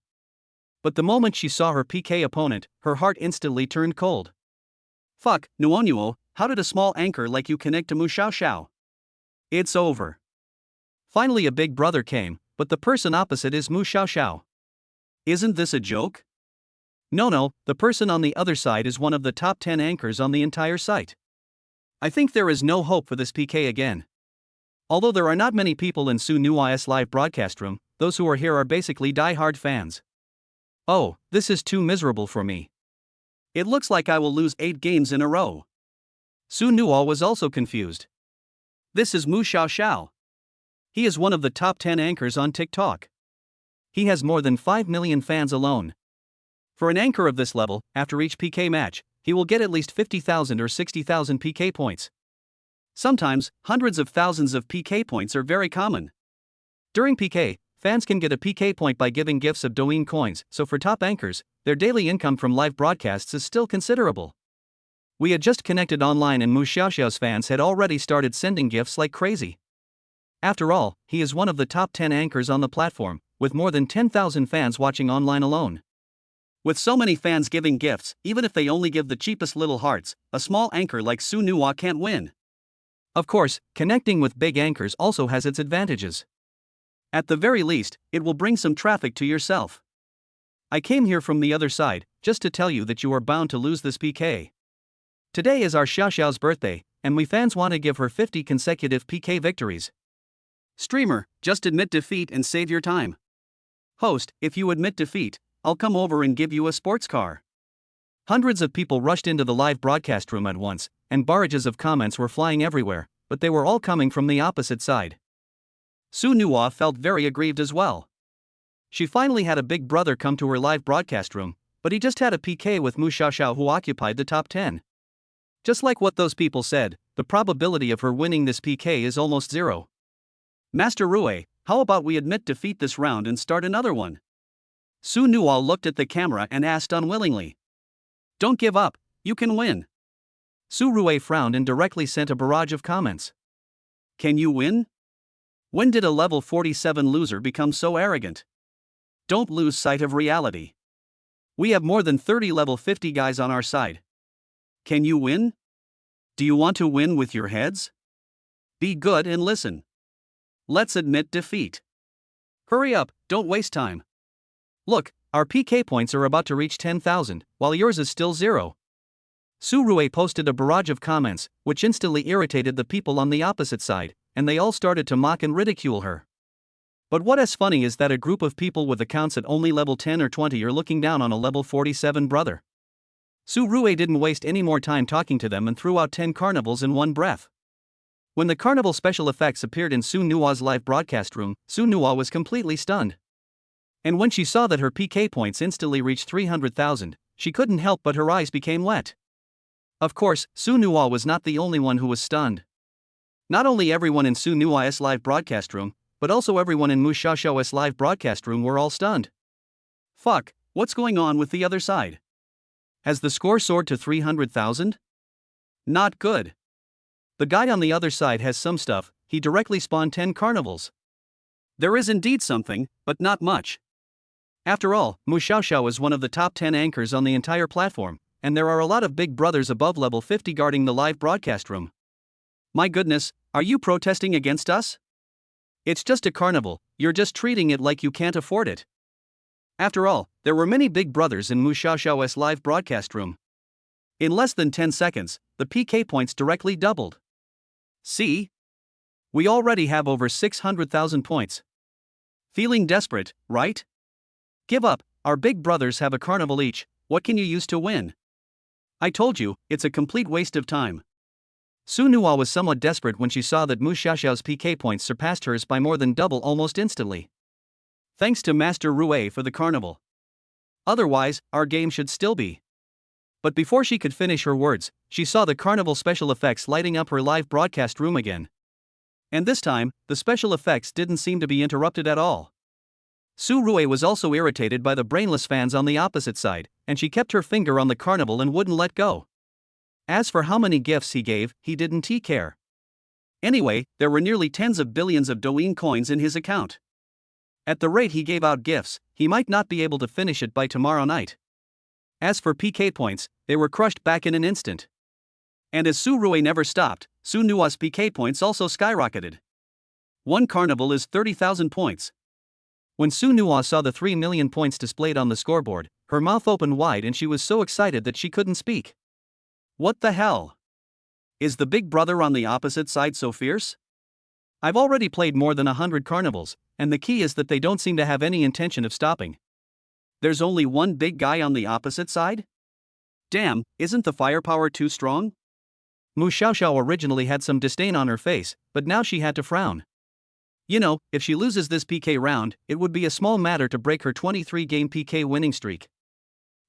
S1: But the moment she saw her PK opponent, her heart instantly turned cold. Fuck, Nuonuo, how did a small anchor like you connect to Mu Xiao Xiao? It's over. Finally a big brother came, but the person opposite is Mu Xiao Xiao. Isn't this a joke? No, the person on the other side is one of the top 10 anchors on the entire site. I think there is no hope for this PK again. Although there are not many people in Su Nua's live broadcast room, those who are here are basically die-hard fans. Oh, this is too miserable for me. It looks like I will lose 8 games in a row. Su Nua was also confused. This is Mu Xiao Xiao. He is one of the top 10 anchors on TikTok. He has more than 5 million fans alone. For an anchor of this level, after each PK match, he will get at least 50,000 or 60,000 PK points. Sometimes, hundreds of thousands of PK points are very common. During PK, fans can get a PK point by giving gifts of Douyin coins, so for top anchors, their daily income from live broadcasts is still considerable. We had just connected online and Mu Xiaoxiao's fans had already started sending gifts like crazy. After all, he is one of the top 10 anchors on the platform, with more than 10,000 fans watching online alone. With so many fans giving gifts, even if they only give the cheapest little hearts, a small anchor like Su Nua can't win. Of course, connecting with big anchors also has its advantages. At the very least, it will bring some traffic to yourself. I came here from the other side, just to tell you that you are bound to lose this PK. Today is our Xiao Xiao's birthday, and we fans want to give her 50 consecutive PK victories. Streamer, just admit defeat and save your time. Host, if you admit defeat, I'll come over and give you a sports car. Hundreds of people rushed into the live broadcast room at once, and barrages of comments were flying everywhere, but they were all coming from the opposite side. Su Nua felt very aggrieved as well. She finally had a big brother come to her live broadcast room, but he just had a PK with Mu Xiaoxiao who occupied the top 10. Just like what those people said, the probability of her winning this PK is almost 0. Master Rue, how about we admit defeat this round and start another one? Su Nua looked at the camera and asked unwillingly. Don't give up, you can win. Su Rue frowned and directly sent a barrage of comments. Can you win? When did a level 47 loser become so arrogant? Don't lose sight of reality. We have more than 30 level 50 guys on our side. Can you win? Do you want to win with your heads? Be good and listen. Let's admit defeat. Hurry up, don't waste time. Look, our PK points are about to reach 10,000, while yours is still 0. Su Rue posted a barrage of comments, which instantly irritated the people on the opposite side, and they all started to mock and ridicule her. But what is funny is that a group of people with accounts at only level 10 or 20 are looking down on a level 47 brother. Su Rue didn't waste any more time talking to them and threw out 10 carnivals in one breath. When the carnival special effects appeared in Su Nua's live broadcast room, Su Nua was completely stunned. And when she saw that her PK points instantly reached 300,000, she couldn't help but her eyes became wet. Of course, Su Nua was not the only one who was stunned. Not only everyone in Su Nua's live broadcast room, but also everyone in Mu Xiaoxiao's live broadcast room were all stunned. Fuck, what's going on with the other side? Has the score soared to 300,000? Not good. The guy on the other side has some stuff, he directly spawned 10 carnivals. There is indeed something, but not much. After all, Mu Xiaoxiao is one of the top 10 anchors on the entire platform, and there are a lot of big brothers above level 50 guarding the live broadcast room. My goodness, are you protesting against us? It's just a carnival, you're just treating it like you can't afford it. After all, there were many big brothers in Mu Xiaoxiao's live broadcast room. In less than 10 seconds, the PK points directly doubled. See? We already have over 600,000 points. Feeling desperate, right? Give up, our big brothers have a carnival each, what can you use to win? I told you, it's a complete waste of time. Su Nua was somewhat desperate when she saw that Mu Xiaoxiao's PK points surpassed hers by more than double almost instantly. Thanks to Master Rue for the carnival. Otherwise, our game should still be. But before she could finish her words, she saw the carnival special effects lighting up her live broadcast room again. And this time, the special effects didn't seem to be interrupted at all. Su Rue was also irritated by the brainless fans on the opposite side, and she kept her finger on the carnival and wouldn't let go. As for how many gifts he gave, he didn't care. Anyway, there were nearly tens of billions of Dwine coins in his account. At the rate he gave out gifts, he might not be able to finish it by tomorrow night. As for PK points, they were crushed back in an instant. And as Su Rue never stopped, Su Nua's PK points also skyrocketed. One carnival is 30,000 points. When Su Nua saw the 3 million points displayed on the scoreboard, her mouth opened wide and she was so excited that she couldn't speak. What the hell? Is the big brother on the opposite side so fierce? I've already played more than 100 carnivals, and the key is that they don't seem to have any intention of stopping. There's only one big guy on the opposite side? Damn, isn't the firepower too strong? Mu Xiaoxiao originally had some disdain on her face, but now she had to frown. You know, if she loses this PK round, it would be a small matter to break her 23-game PK winning streak.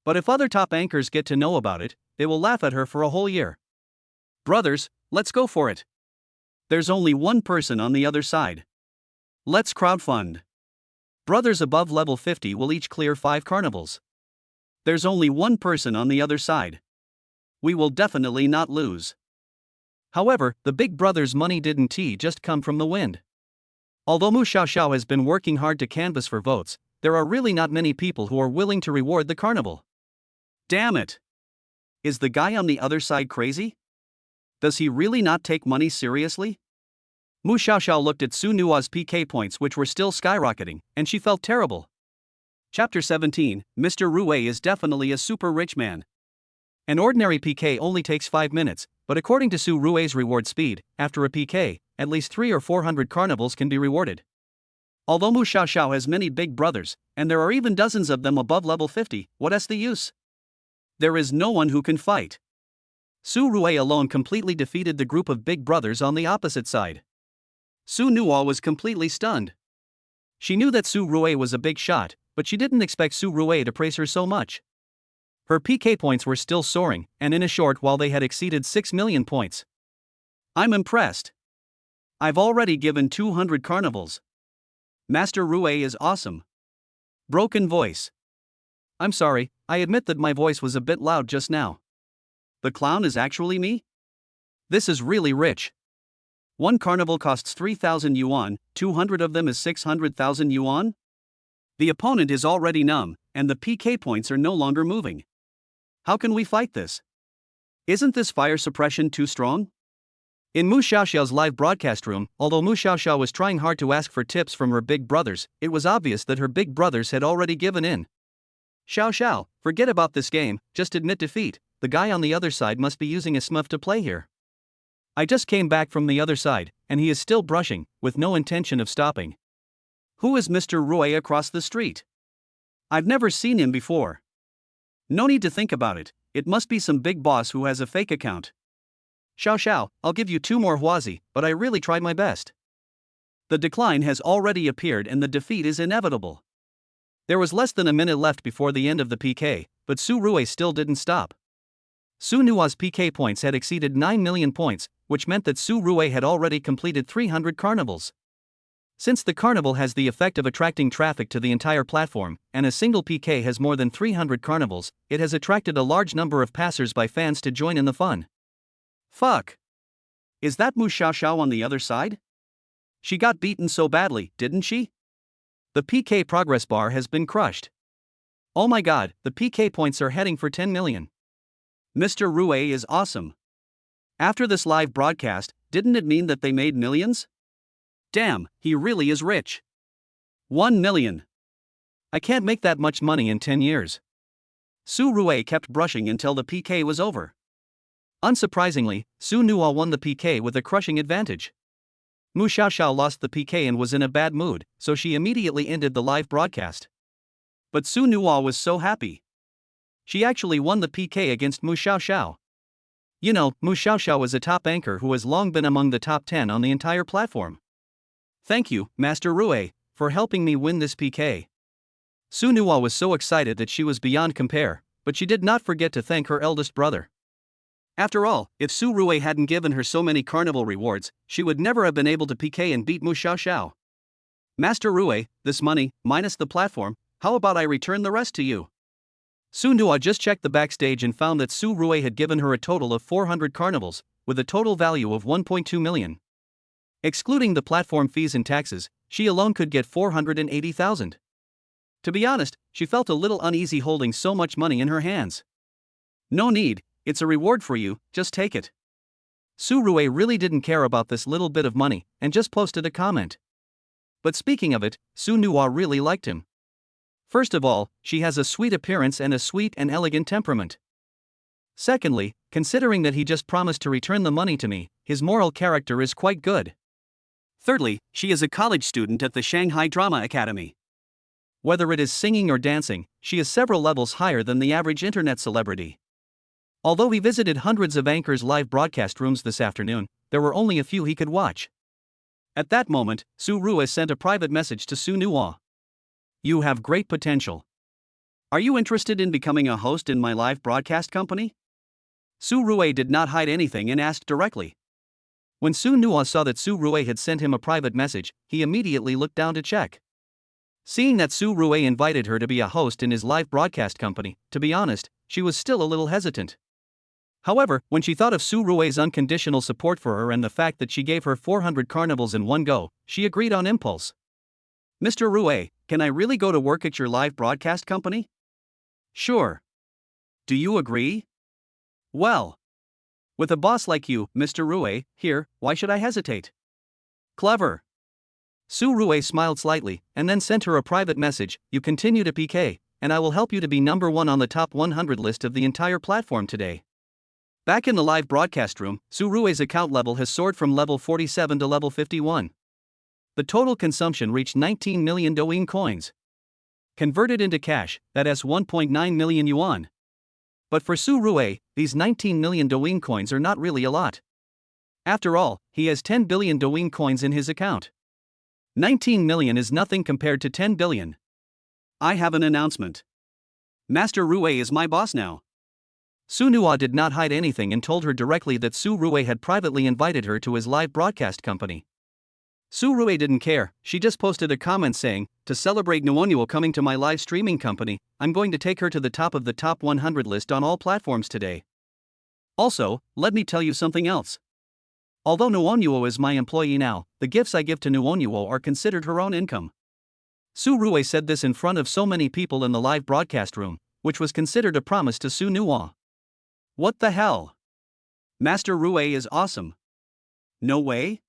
S1: But if other top anchors get to know about it, they will laugh at her for a whole year. Brothers, let's go for it. There's only one person on the other side. Let's crowdfund. Brothers above level 50 will each clear 5 carnivals. There's only one person on the other side. We will definitely not lose. However, the big brother's money didn't just come from the wind. Although Mu Xiaoxiao has been working hard to canvass for votes, there are really not many people who are willing to reward the carnival. Damn it! Is the guy on the other side crazy? Does he really not take money seriously? Mu Xiaoxiao looked at Su Nua's PK points which were still skyrocketing, and she felt terrible. Chapter 17, Mr. Rue is definitely a super rich man. An ordinary PK only takes 5 minutes, but according to Su Rue's reward speed, after a PK, at least 300 or 400 carnivals can be rewarded. Although Mu Xiaoxiao has many big brothers, and there are even dozens of them above level 50, what's the use? There is no one who can fight. Su Rue alone completely defeated the group of big brothers on the opposite side. Su Nua was completely stunned. She knew that Su Rue was a big shot, but she didn't expect Su Rue to praise her so much. Her PK points were still soaring, and in a short while they had exceeded 6 million points. I'm impressed. I've already given 200 carnivals. Master Rue is awesome. Broken voice. I'm sorry, I admit that my voice was a bit loud just now. The clown is actually me? This is really rich. One carnival costs 3,000 yuan, 200 of them is 600,000 yuan? The opponent is already numb, and the PK points are no longer moving. How can we fight this? Isn't this fire suppression too strong? In Mu Xiaoxiao's live broadcast room, although Mu Xiaoxiao was trying hard to ask for tips from her big brothers, it was obvious that her big brothers had already given in. Xiaoxiao, forget about this game, just admit defeat, the guy on the other side must be using a smurf to play here. I just came back from the other side, and he is still brushing, with no intention of stopping. Who is Mr. Rue across the street? I've never seen him before. No need to think about it, it must be some big boss who has a fake account. Xiao, I'll give you 2 more huazi, but I really tried my best. The decline has already appeared and the defeat is inevitable. There was less than a minute left before the end of the PK, but Su Rui still didn't stop. Su Nua's PK points had exceeded 9 million points, which meant that Su Rui had already completed 300 carnivals. Since the carnival has the effect of attracting traffic to the entire platform, and a single PK has more than 300 carnivals, it has attracted a large number of passers-by fans to join in the fun. Fuck. Is that Mu Xiao on the other side? She got beaten so badly, didn't she? The PK progress bar has been crushed. Oh my god, the PK points are heading for 10 million. Mr. Rue is awesome. After this live broadcast, didn't it mean that they made millions? Damn, he really is rich. 1 million. I can't make that much money in 10 years. Su Rui kept brushing until the PK was over. Unsurprisingly, Su Nua won the PK with a crushing advantage. Mu Xiao lost the PK and was in a bad mood, so she immediately ended the live broadcast. But Su Nua was so happy. She actually won the PK against Mu Xiao. You know, Mu Xiao is a top anchor who has long been among the top 10 on the entire platform. Thank you, Master Rue, for helping me win this PK. Su Nua was so excited that she was beyond compare, but she did not forget to thank her eldest brother. After all, if Su Rui hadn't given her so many carnival rewards, she would never have been able to PK and beat Mu Xiao. Master Rue, this money, minus the platform, how about I return the rest to you? Su Nua just checked the backstage and found that Su Rui had given her a total of 400 carnivals, with a total value of 1.2 million. Excluding the platform fees and taxes, she alone could get 480,000. To be honest, she felt a little uneasy holding so much money in her hands. No need, it's a reward for you, just take it. Su Rui really didn't care about this little bit of money, and just posted a comment. But speaking of it, Su Nua really liked him. First of all, she has a sweet appearance and a sweet and elegant temperament. Secondly, considering that he just promised to return the money to me, his moral character is quite good. Thirdly, she is a college student at the Shanghai Drama Academy. Whether it is singing or dancing, she is several levels higher than the average internet celebrity. Although he visited hundreds of anchors' live broadcast rooms this afternoon, there were only a few he could watch. At that moment, Su Rui sent a private message to Su Nua. You have great potential. Are you interested in becoming a host in my live broadcast company? Su Rui did not hide anything and asked directly. When Su Nua saw that Su Rui had sent him a private message, he immediately looked down to check. Seeing that Su Rui invited her to be a host in his live broadcast company, to be honest, she was still a little hesitant. However, when she thought of Su Rui's unconditional support for her and the fact that she gave her 400 carnivals in one go, she agreed on impulse. Mr. Rue, can I really go to work at your live broadcast company? Sure. Do you agree? Well. With a boss like you, Mr. Rue, here, why should I hesitate? Clever. Su Rui smiled slightly, and then sent her a private message. You continue to PK, and I will help you to be number 1 on the top 100 list of the entire platform today. Back in the live broadcast room, Su Rui's account level has soared from level 47 to level 51. The total consumption reached 19 million Dwine coins. Converted into cash, that is 1.9 million yuan. But for Su Rui, these 19 million Dwine coins are not really a lot. After all, he has 10 billion Dwine coins in his account. 19 million is nothing compared to 10 billion. I have an announcement. Master Rue is my boss now. Su Nua did not hide anything and told her directly that Su Rui had privately invited her to his live broadcast company. Su Rui didn't care, she just posted a comment saying, to celebrate Nuonuo coming to my live streaming company, I'm going to take her to the top of the top 100 list on all platforms today. Also, let me tell you something else. Although Nuonuo is my employee now, the gifts I give to Nuonuo are considered her own income. Su Rui said this in front of so many people in the live broadcast room, which was considered a promise to Su Nua. What the hell? Master Rue is awesome. No way?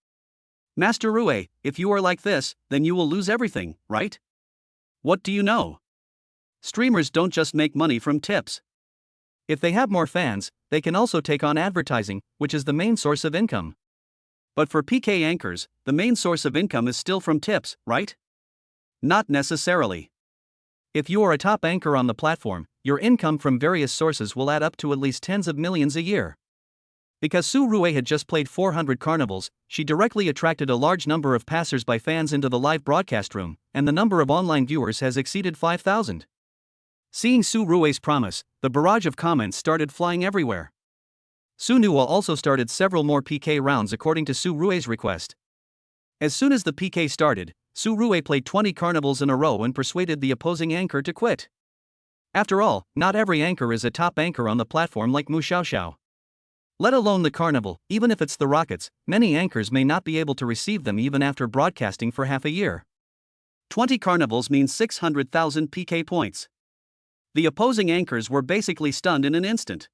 S1: Master Rue, if you are like this, then you will lose everything, right? What do you know? Streamers don't just make money from tips. If they have more fans, they can also take on advertising, which is the main source of income. But for PK anchors, the main source of income is still from tips, right? Not necessarily. If you are a top anchor on the platform, your income from various sources will add up to at least tens of millions a year. Because Su Rue had just played 400 carnivals, she directly attracted a large number of passers-by fans into the live broadcast room, and the number of online viewers has exceeded 5,000. Seeing Su Rue's promise, the barrage of comments started flying everywhere. Su Nua also started several more PK rounds according to Su Rue's request. As soon as the PK started, Su Rue played 20 carnivals in a row and persuaded the opposing anchor to quit. After all, not every anchor is a top anchor on the platform like Mu Xiaoxiao. Let alone the carnival, even if it's the rockets, many anchors may not be able to receive them even after broadcasting for half a year. 20 carnivals means 600,000 PK points. The opposing anchors were basically stunned in an instant.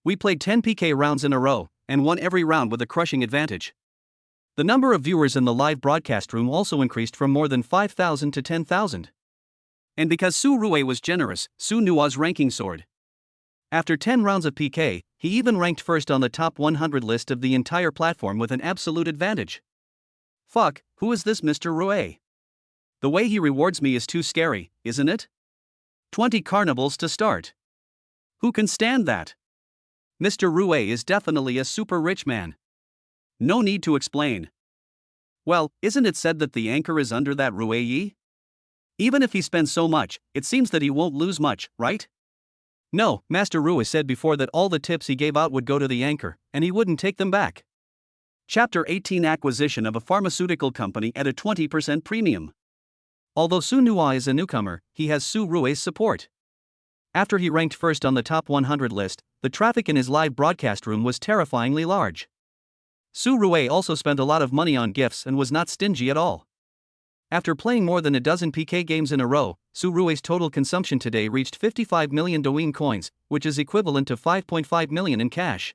S1: We played 10 PK rounds in a row, and won every round with a crushing advantage. The number of viewers in the live broadcast room also increased from more than 5,000 to 10,000. And because Su Rue was generous, Su Nua's ranking soared. After 10 rounds of PK, he even ranked first on the top 100 list of the entire platform with an absolute advantage. Fuck, who is this Mr. Rue? The way he rewards me is too scary, isn't it? 20 carnivals to start. Who can stand that? Mr. Rue is definitely a super rich man. No need to explain. Well, isn't it said that the anchor is under that Rue Yi? Even if he spends so much, it seems that he won't lose much, right? No, Master Rue said before that all the tips he gave out would go to the anchor, and he wouldn't take them back. Chapter 18 Acquisition of a pharmaceutical company at a 20% premium. Although Su Nua is a newcomer, he has Su Rue's support. After he ranked first on the top 100 list, the traffic in his live broadcast room was terrifyingly large. Su Rue also spent a lot of money on gifts and was not stingy at all. After playing more than a dozen PK games in a row, Su Rue's total consumption today reached 55 million Dwine coins, which is equivalent to 5.5 million in cash.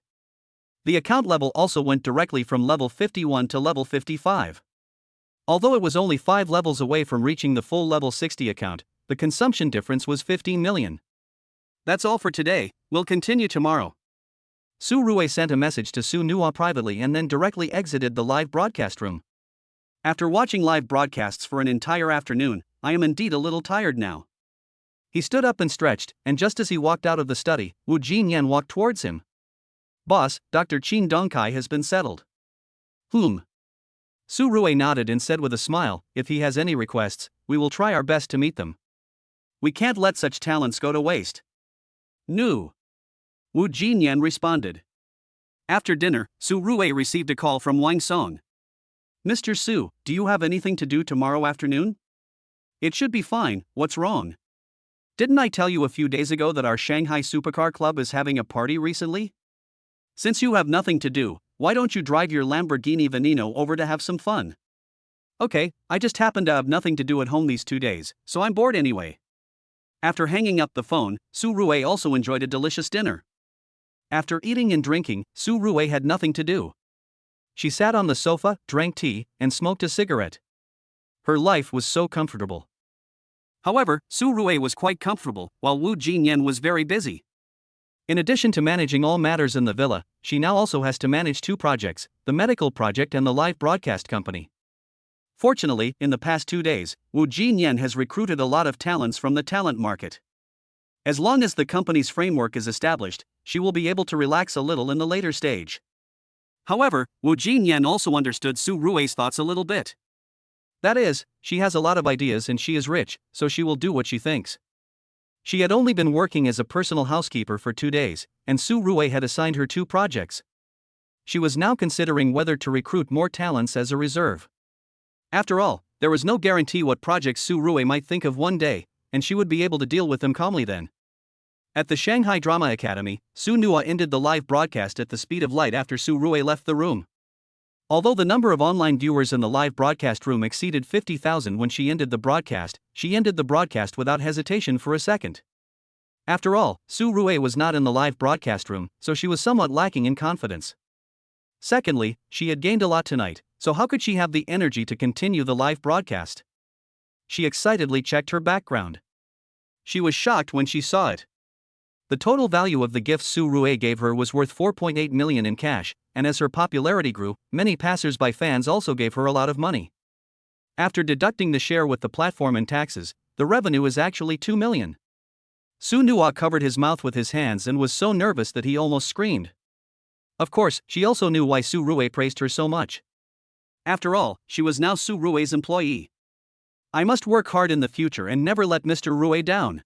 S1: The account level also went directly from level 51 to level 55. Although it was only 5 levels away from reaching the full level 60 account, the consumption difference was 15 million. That's all for today, we'll continue tomorrow. Su Rue sent a message to Su Nua privately and then directly exited the live broadcast room. After watching live broadcasts for an entire afternoon, I am indeed a little tired now. He stood up and stretched, and just as he walked out of the study, Wu Jinyan walked towards him. Boss, Dr. Qin Dongkai has been settled. Su Rue nodded and said with a smile, if he has any requests, we will try our best to meet them. We can't let such talents go to waste. No. Wu Jinyan responded. After dinner, Su Rue received a call from Wang Song. Mr. Su, do you have anything to do tomorrow afternoon? It should be fine, what's wrong? Didn't I tell you a few days ago that our Shanghai Supercar Club is having a party recently? Since you have nothing to do, why don't you drive your Lamborghini Veneno over to have some fun? Okay, I just happen to have nothing to do at home these 2 days, so I'm bored anyway. After hanging up the phone, Su Rue also enjoyed a delicious dinner. After eating and drinking, Su Rue had nothing to do. She sat on the sofa, drank tea, and smoked a cigarette. Her life was so comfortable. However, Su Rue was quite comfortable, while Wu Jinyan was very busy. In addition to managing all matters in the villa, she now also has to manage 2 projects, the medical project and the live broadcast company. Fortunately, in the past 2 days, Wu Jinyan has recruited a lot of talents from the talent market. As long as the company's framework is established, she will be able to relax a little in the later stage. However, Wu Jinyan also understood Su Rue's thoughts a little bit. That is, she has a lot of ideas and she is rich, so she will do what she thinks. She had only been working as a personal housekeeper for 2 days, and Su Rue had assigned her 2 projects. She was now considering whether to recruit more talents as a reserve. After all, there was no guarantee what projects Su Rue might think of one day, and she would be able to deal with them calmly then. At the Shanghai Drama Academy, Su Nua ended the live broadcast at the speed of light after Su Rue left the room. Although the number of online viewers in the live broadcast room exceeded 50,000 when she ended the broadcast, she ended the broadcast without hesitation for a second. After all, Su Rue was not in the live broadcast room, so she was somewhat lacking in confidence. Secondly, she had gained a lot tonight, so how could she have the energy to continue the live broadcast? She excitedly checked her background. She was shocked when she saw it. The total value of the gifts Su Rue gave her was worth 4.8 million in cash, and as her popularity grew, many passers-by fans also gave her a lot of money. After deducting the share with the platform and taxes, the revenue is actually 2 million. Su Nua covered his mouth with his hands and was so nervous that he almost screamed. Of course, she also knew why Su Rue praised her so much. After all, she was now Su Rue's employee. I must work hard in the future and never let Mr. Rue down.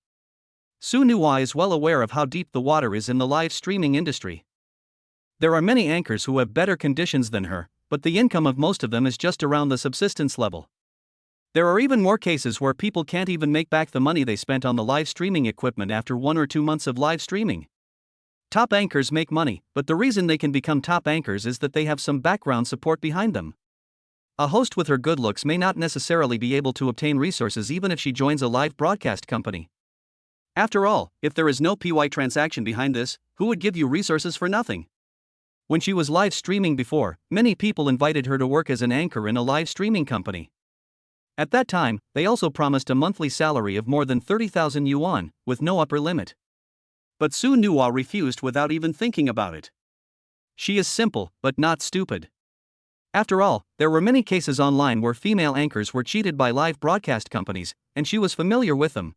S1: Su Nua is well aware of how deep the water is in the live streaming industry. There are many anchors who have better conditions than her, but the income of most of them is just around the subsistence level. There are even more cases where people can't even make back the money they spent on the live streaming equipment after 1 or 2 months of live streaming. Top anchors make money, but the reason they can become top anchors is that they have some background support behind them. A host with her good looks may not necessarily be able to obtain resources even if she joins a live broadcast company. After all, if there is no PY transaction behind this, who would give you resources for nothing? When she was live streaming before, many people invited her to work as an anchor in a live streaming company. At that time, they also promised a monthly salary of more than 30,000 yuan, with no upper limit. But Su Nua refused without even thinking about it. She is simple, but not stupid. After all, there were many cases online where female anchors were cheated by live broadcast companies, and she was familiar with them.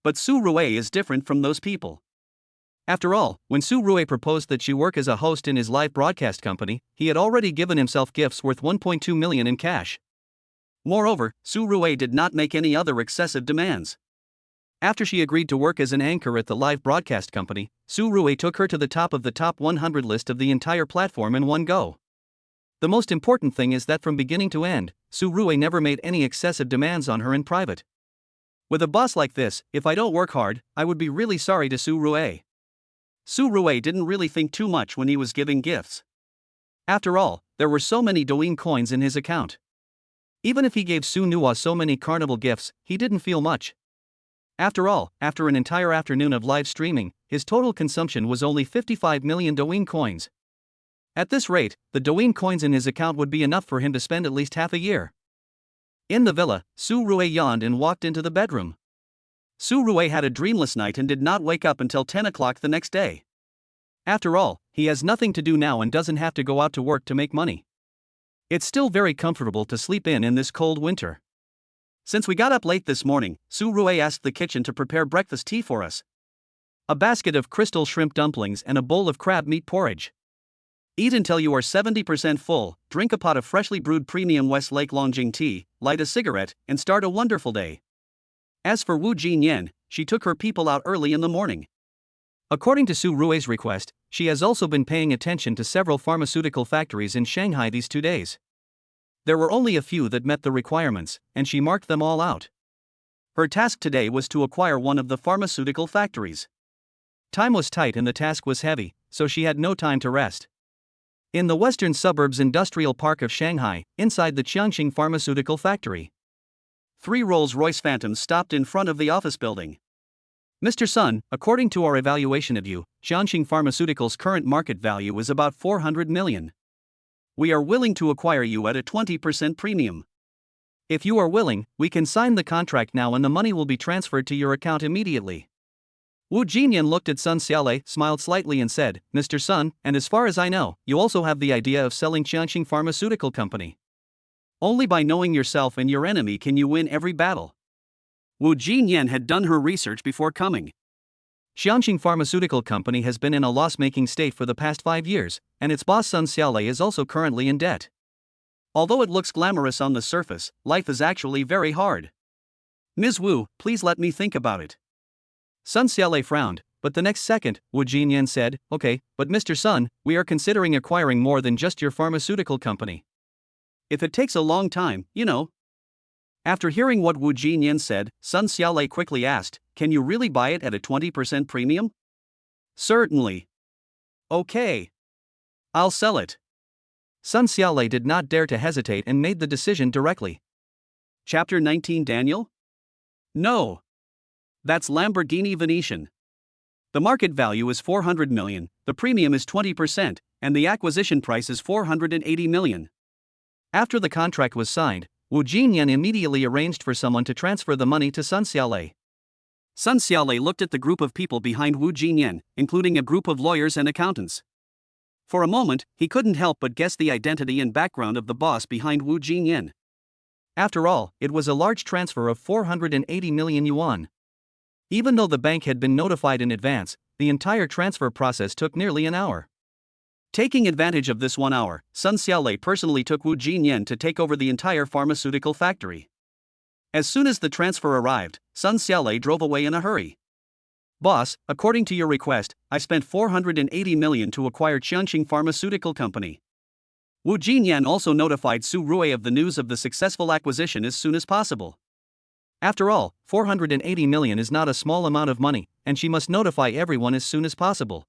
S1: But Su Rue is different from those people. After all, when Su Rue proposed that she work as a host in his live broadcast company, he had already given himself gifts worth 1.2 million in cash. Moreover, Su Rue did not make any other excessive demands. After she agreed to work as an anchor at the live broadcast company, Su Rue took her to the top of the top 100 list of the entire platform in one go. The most important thing is that from beginning to end, Su Rue never made any excessive demands on her in private. With a boss like this, if I don't work hard, I would be really sorry to Su Rue. Su Rue didn't really think too much when he was giving gifts. After all, there were so many Dwine coins in his account. Even if he gave Su Nua so many carnival gifts, he didn't feel much. After all, after an entire afternoon of live streaming, his total consumption was only 55 million Dwine coins. At this rate, the Dwine coins in his account would be enough for him to spend at least half a year. In the villa, Su Rue yawned and walked into the bedroom. Su Rue had a dreamless night and did not wake up until 10 o'clock the next day. After all, he has nothing to do now and doesn't have to go out to work to make money. It's still very comfortable to sleep in this cold winter. Since we got up late this morning, Su Rue asked the kitchen to prepare breakfast tea for us. A basket of crystal shrimp dumplings and a bowl of crab meat porridge. Eat until you are 70% full, drink a pot of freshly brewed premium Westlake Longjing tea, light a cigarette, and start a wonderful day. As for Wu Jinyan, she took her people out early in the morning. According to Su Rue's request, she has also been paying attention to several pharmaceutical factories in Shanghai these 2 days. There were only a few that met the requirements, and she marked them all out. Her task today was to acquire one of the pharmaceutical factories. Time was tight and the task was heavy, so she had no time to rest. In the western suburbs industrial park of Shanghai, inside the Chianqing pharmaceutical factory, 3 Rolls-Royce Phantoms stopped in front of the office building. Mr. Sun, according to our evaluation of you, Chianqing Pharmaceuticals' current market value is about 400 million. We are willing to acquire you at a 20% premium. If you are willing, we can sign the contract now and the money will be transferred to your account immediately. Wu Jinyan looked at Sun Xiaolei, smiled slightly and said, Mr. Sun, and as far as I know, you also have the idea of selling Chianqing Pharmaceutical Company. Only by knowing yourself and your enemy can you win every battle. Wu Jinyan had done her research before coming. Chianqing Pharmaceutical Company has been in a loss-making state for the past 5 years, and its boss Sun Xiaolei is also currently in debt. Although it looks glamorous on the surface, life is actually very hard. Ms. Wu, please let me think about it. Sun Xiaolei frowned, but the next second, Wu Jinyan said, okay, but Mr. Sun, we are considering acquiring more than just your pharmaceutical company. If it takes a long time, you know. After hearing what Wu Jinyan said, Sun Xiaolei quickly asked, can you really buy it at a 20% premium? Certainly. Okay. I'll sell it. Sun Xiaolei did not dare to hesitate and made the decision directly. Chapter 19 Daniel? No. That's Lamborghini Venetian. The market value is 400 million, the premium is 20%, and the acquisition price is 480 million. After the contract was signed, Wu Jinyan immediately arranged for someone to transfer the money to Sun Xiaolei. Sun Xiaolei looked at the group of people behind Wu Jinyan, including a group of lawyers and accountants. For a moment, he couldn't help but guess the identity and background of the boss behind Wu Jinyan. After all, it was a large transfer of 480 million yuan. Even though the bank had been notified in advance, the entire transfer process took nearly an hour. Taking advantage of this 1 hour, Sun Xiaolei personally took Wu Jinyan to take over the entire pharmaceutical factory. As soon as the transfer arrived, Sun Xiaolei drove away in a hurry. Boss, according to your request, I spent 480 million to acquire Chianqing Pharmaceutical Company. Wu Jinyan also notified Su Rui of the news of the successful acquisition as soon as possible. After all, 480 million is not a small amount of money, and she must notify everyone as soon as possible.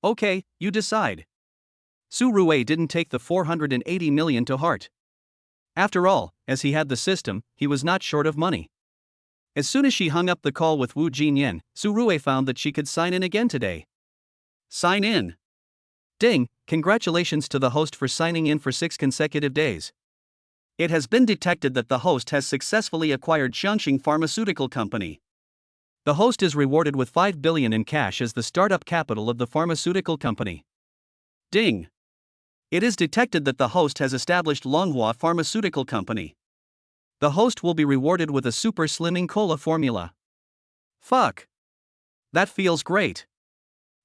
S1: Okay, you decide. Su Rui didn't take the 480 million to heart. After all, as he had the system, he was not short of money. As soon as she hung up the call with Wu Jinyan, Su Rui found that she could sign in again today. Sign in. Ding, congratulations to the host for signing in for 6 consecutive days. It has been detected that the host has successfully acquired Chianqing Pharmaceutical Company. The host is rewarded with 5 billion in cash as the startup capital of the pharmaceutical company. Ding. It is detected that the host has established Longhua Pharmaceutical Company. The host will be rewarded with a super slimming cola formula. Fuck. That feels great.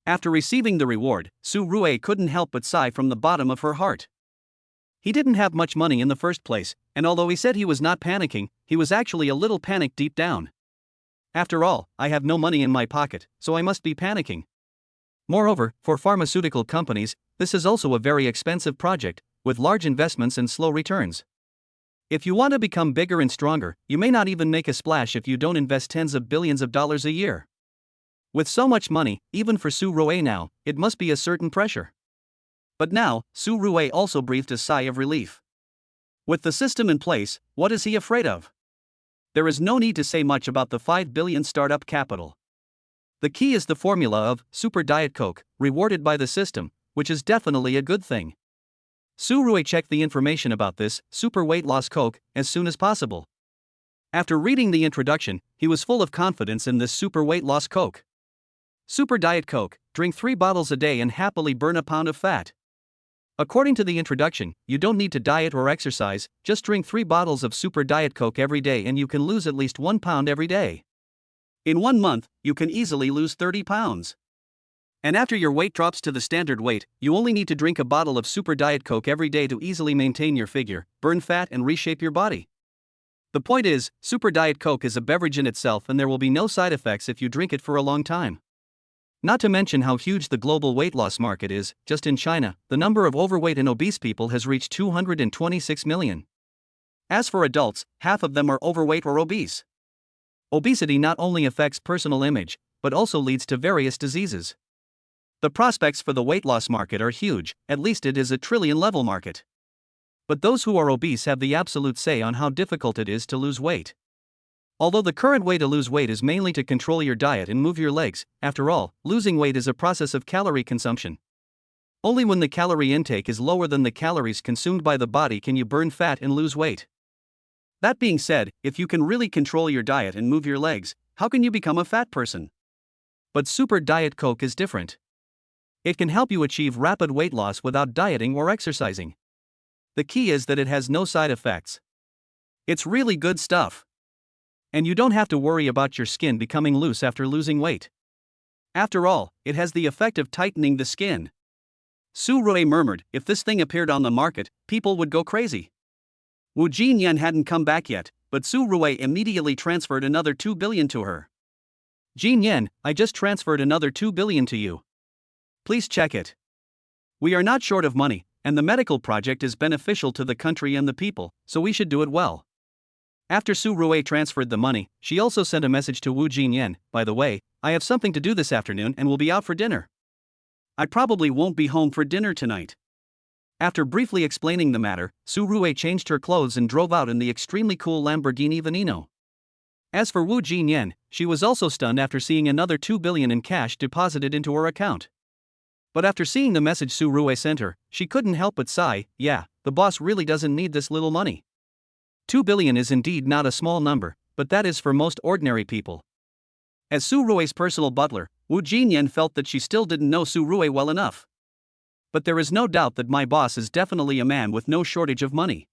S1: After receiving the reward, Su Rui couldn't help but sigh from the bottom of her heart. He didn't have much money in the first place, and although he said he was not panicking, he was actually a little panicked deep down. After all, I have no money in my pocket, so I must be panicking. Moreover, for pharmaceutical companies, this is also a very expensive project, with large investments and slow returns. If you want to become bigger and stronger, you may not even make a splash if you don't invest tens of billions of dollars a year. With so much money, even for Su Rui now, it must be a certain pressure. But now, Su Rui also breathed a sigh of relief. With the system in place, what is he afraid of? There is no need to say much about the 5 billion startup capital. The key is the formula of Super Diet Coke, rewarded by the system, which is definitely a good thing. Su Rui checked the information about this Super Weight Loss Coke as soon as possible. After reading the introduction, he was full of confidence in this Super Weight Loss Coke. Super Diet Coke, drink 3 bottles a day and happily burn a pound of fat. According to the introduction, you don't need to diet or exercise, just drink 3 bottles of Super Diet Coke every day and you can lose at least 1 pound every day. In 1 month, you can easily lose 30 pounds. And after your weight drops to the standard weight, you only need to drink a bottle of Super Diet Coke every day to easily maintain your figure, burn fat and reshape your body. The point is, Super Diet Coke is a beverage in itself and there will be no side effects if you drink it for a long time. Not to mention how huge the global weight loss market is. Just in China, the number of overweight and obese people has reached 226 million. As for adults, half of them are overweight or obese. Obesity not only affects personal image, but also leads to various diseases. The prospects for the weight loss market are huge, at least it is a trillion-level market. But those who are obese have the absolute say on how difficult it is to lose weight. Although the current way to lose weight is mainly to control your diet and move your legs, after all, losing weight is a process of calorie consumption. Only when the calorie intake is lower than the calories consumed by the body can you burn fat and lose weight. That being said, if you can really control your diet and move your legs, how can you become a fat person? But Super Diet Coke is different. It can help you achieve rapid weight loss without dieting or exercising. The key is that it has no side effects. It's really good stuff. And you don't have to worry about your skin becoming loose after losing weight. After all, it has the effect of tightening the skin. Su Rui murmured, if this thing appeared on the market, people would go crazy. Wu Jinyan hadn't come back yet, but Su Rui immediately transferred another 2 billion to her. Jinyan, I just transferred another 2 billion to you. Please check it. We are not short of money, and the medical project is beneficial to the country and the people, so we should do it well. After Su Rui transferred the money, she also sent a message to Wu Jinyan, by the way, I have something to do this afternoon and will be out for dinner. I probably won't be home for dinner tonight. After briefly explaining the matter, Su Rui changed her clothes and drove out in the extremely cool Lamborghini Aventador. As for Wu Jinyan, she was also stunned after seeing another 2 billion in cash deposited into her account. But after seeing the message Su Rui sent her, she couldn't help but sigh, yeah, the boss really doesn't need this little money. 2 billion is indeed not a small number, but that is for most ordinary people. As Su Rui's personal butler, Wu Jinyan felt that she still didn't know Su Rui well enough. But there is no doubt that my boss is definitely a man with no shortage of money.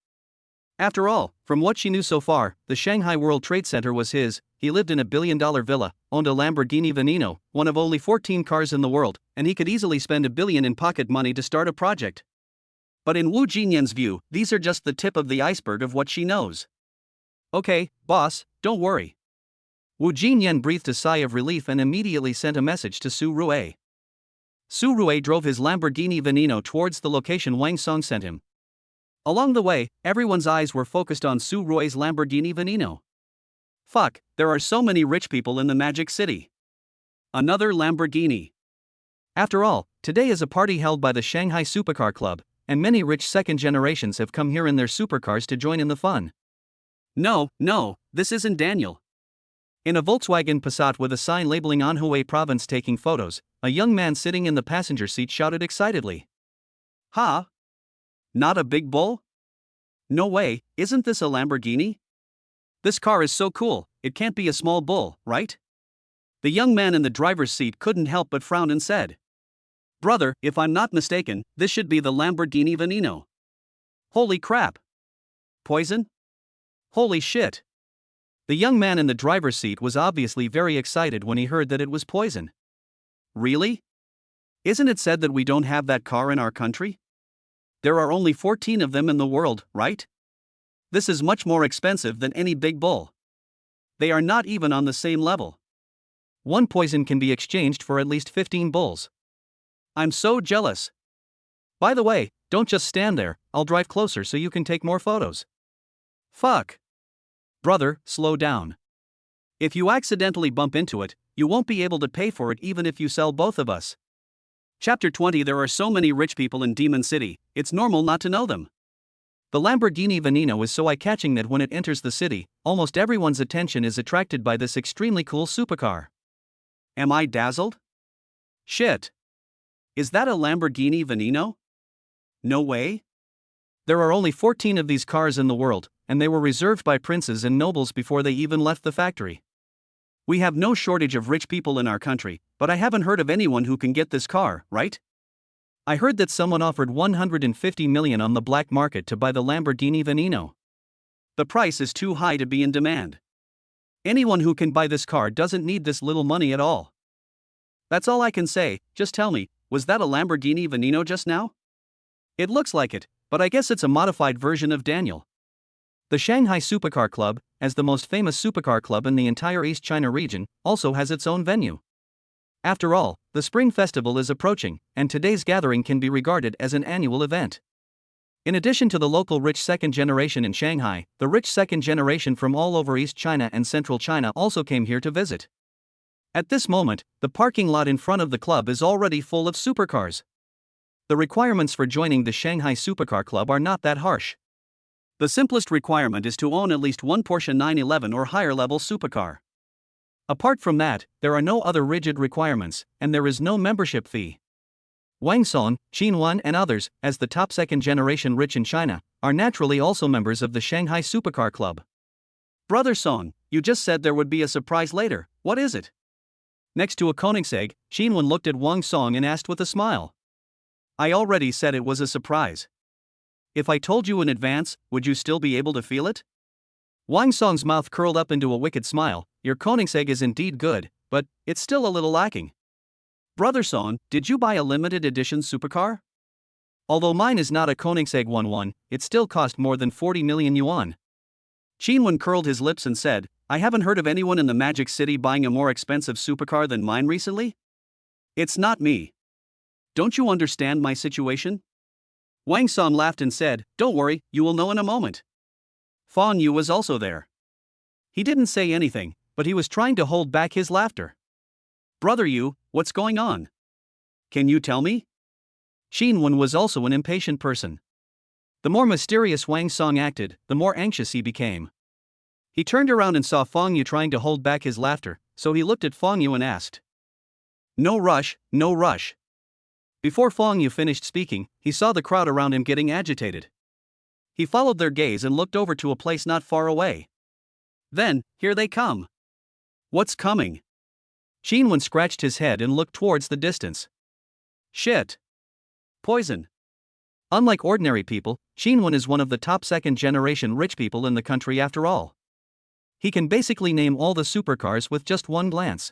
S1: After all, from what she knew so far, the Shanghai World Trade Center was his. He lived in a billion-dollar villa, owned a Lamborghini Aventador, one of only 14 cars in the world, and he could easily spend $1 billion in pocket money to start a project. But in Wu Jinyan's view, these are just the tip of the iceberg of what she knows. Okay, boss, don't worry. Wu Jinyan breathed a sigh of relief and immediately sent a message to Su Rue. Su Rue drove his Lamborghini Aventador towards the location Wang Song sent him. Along the way, everyone's eyes were focused on Su Rue's Lamborghini Aventador. Fuck, there are so many rich people in the Magic City. Another Lamborghini. After all, today is a party held by the Shanghai Supercar Club, and many rich second generations have come here in their supercars to join in the fun. No, this isn't Daniel. In a Volkswagen Passat with a sign labeling Anhui Province taking photos, a young man sitting in the passenger seat shouted excitedly. Ha! Not a big bull? No way, isn't this a Lamborghini? This car is so cool, it can't be a small bull, right? The young man in the driver's seat couldn't help but frown and said. Brother, if I'm not mistaken, this should be the Lamborghini Aventador. Holy crap! Poison? Holy shit! The young man in the driver's seat was obviously very excited when he heard that it was poison. Really? Isn't it said that we don't have that car in our country? There are only 14 of them in the world, right? This is much more expensive than any big bull. They are not even on the same level. One poison can be exchanged for at least 15 bulls. I'm so jealous. By the way, don't just stand there, I'll drive closer so you can take more photos. Fuck. Brother, slow down. If you accidentally bump into it, you won't be able to pay for it even if you sell both of us. Chapter 20. There are so many rich people in Demon City, it's normal not to know them. The Lamborghini Aventador is so eye-catching that when it enters the city, almost everyone's attention is attracted by this extremely cool supercar. Am I dazzled? Shit. Is that a Lamborghini Aventador? No way. There are only 14 of these cars in the world, and they were reserved by princes and nobles before they even left the factory. We have no shortage of rich people in our country, but I haven't heard of anyone who can get this car, right? I heard that someone offered $150 million on the black market to buy the Lamborghini Aventador. The price is too high to be in demand. Anyone who can buy this car doesn't need this little money at all. That's all I can say. Just tell me, was that a Lamborghini Aventador just now? It looks like it, but I guess it's a modified version of Daniel. The Shanghai Supercar Club, as the most famous supercar club in the entire East China region, also has its own venue. After all, the Spring Festival is approaching, and today's gathering can be regarded as an annual event. In addition to the local rich second generation in Shanghai, the rich second generation from all over East China and Central China also came here to visit. At this moment, the parking lot in front of the club is already full of supercars. The requirements for joining the Shanghai Supercar Club are not that harsh. The simplest requirement is to own at least one Porsche 911 or higher level supercar. Apart from that, there are no other rigid requirements, and there is no membership fee. Wang Song, Qin and others, as the top second-generation rich in China, are naturally also members of the Shanghai Supercar Club. Brother Song, you just said there would be a surprise later, what is it? Next to a Koenigsegg, Qin looked at Wang Song and asked with a smile. I already said it was a surprise. If I told you in advance, would you still be able to feel it? Wang Song's mouth curled up into a wicked smile. Your Koenigsegg is indeed good, but it's still a little lacking. Brother Song, did you buy a limited edition supercar? Although mine is not a Koenigsegg 11, it still cost more than 40 million yuan. Qin curled his lips and said, I haven't heard of anyone in the Magic City buying a more expensive supercar than mine recently. It's not me. Don't you understand my situation? Wang Song laughed and said, don't worry, you will know in a moment. Fang Yu was also there. He didn't say anything, but he was trying to hold back his laughter. Brother Yu, what's going on? Can you tell me? Qin was also an impatient person. The more mysterious Wang Song acted, the more anxious he became. He turned around and saw Fang Yu trying to hold back his laughter, so he looked at Fang Yu and asked. No rush, no rush. Before Fang Yu finished speaking, he saw the crowd around him getting agitated. He followed their gaze and looked over to a place not far away. Then, here they come. What's coming? Qin scratched his head and looked towards the distance. Shit. Poison. Unlike ordinary people, Chianqing is one of the top second-generation rich people in the country after all. He can basically name all the supercars with just one glance.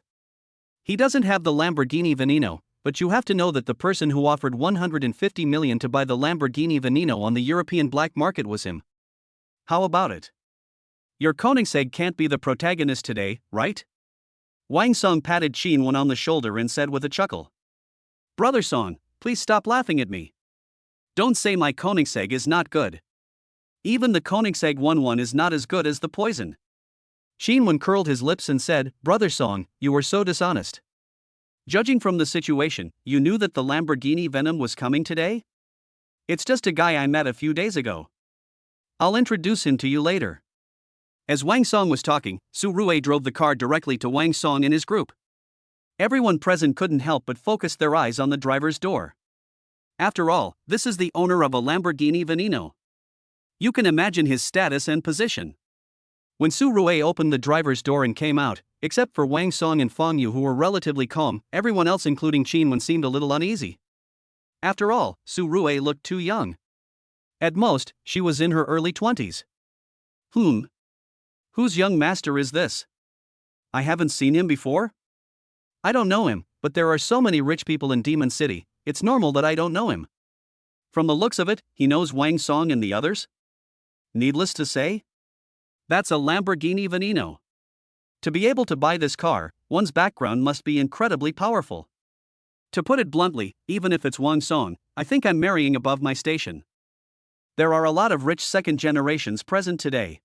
S1: He doesn't have the Lamborghini Veneno, but you have to know that the person who offered 150 million to buy the Lamborghini Veneno on the European black market was him. How about it? Your Koenigsegg can't be the protagonist today, right? Wang Song patted Chianqing on the shoulder and said with a chuckle. Brother Song, please stop laughing at me. Don't say my Koenigsegg is not good. Even the Koenigsegg 1-1 is not as good as the poison. Chianqing curled his lips and said, Brother Song, you were so dishonest. Judging from the situation, you knew that the Lamborghini Venom was coming today? It's just a guy I met a few days ago. I'll introduce him to you later. As Wang Song was talking, Su Rui drove the car directly to Wang Song and his group. Everyone present couldn't help but focus their eyes on the driver's door. After all, this is the owner of a Lamborghini Veneno. You can imagine his status and position. When Su Rui opened the driver's door and came out, except for Wang Song and Fang Yu who were relatively calm, everyone else including Chianqing seemed a little uneasy. After all, Su Rui looked too young. At most, she was in her early 20s. Whose young master is this? I haven't seen him before? I don't know him, but there are so many rich people in Demon City, it's normal that I don't know him. From the looks of it, he knows Wang Song and the others? Needless to say, that's a Lamborghini Veneno. To be able to buy this car, one's background must be incredibly powerful. To put it bluntly, even if it's Wang Song, I think I'm marrying above my station. There are a lot of rich second generations present today.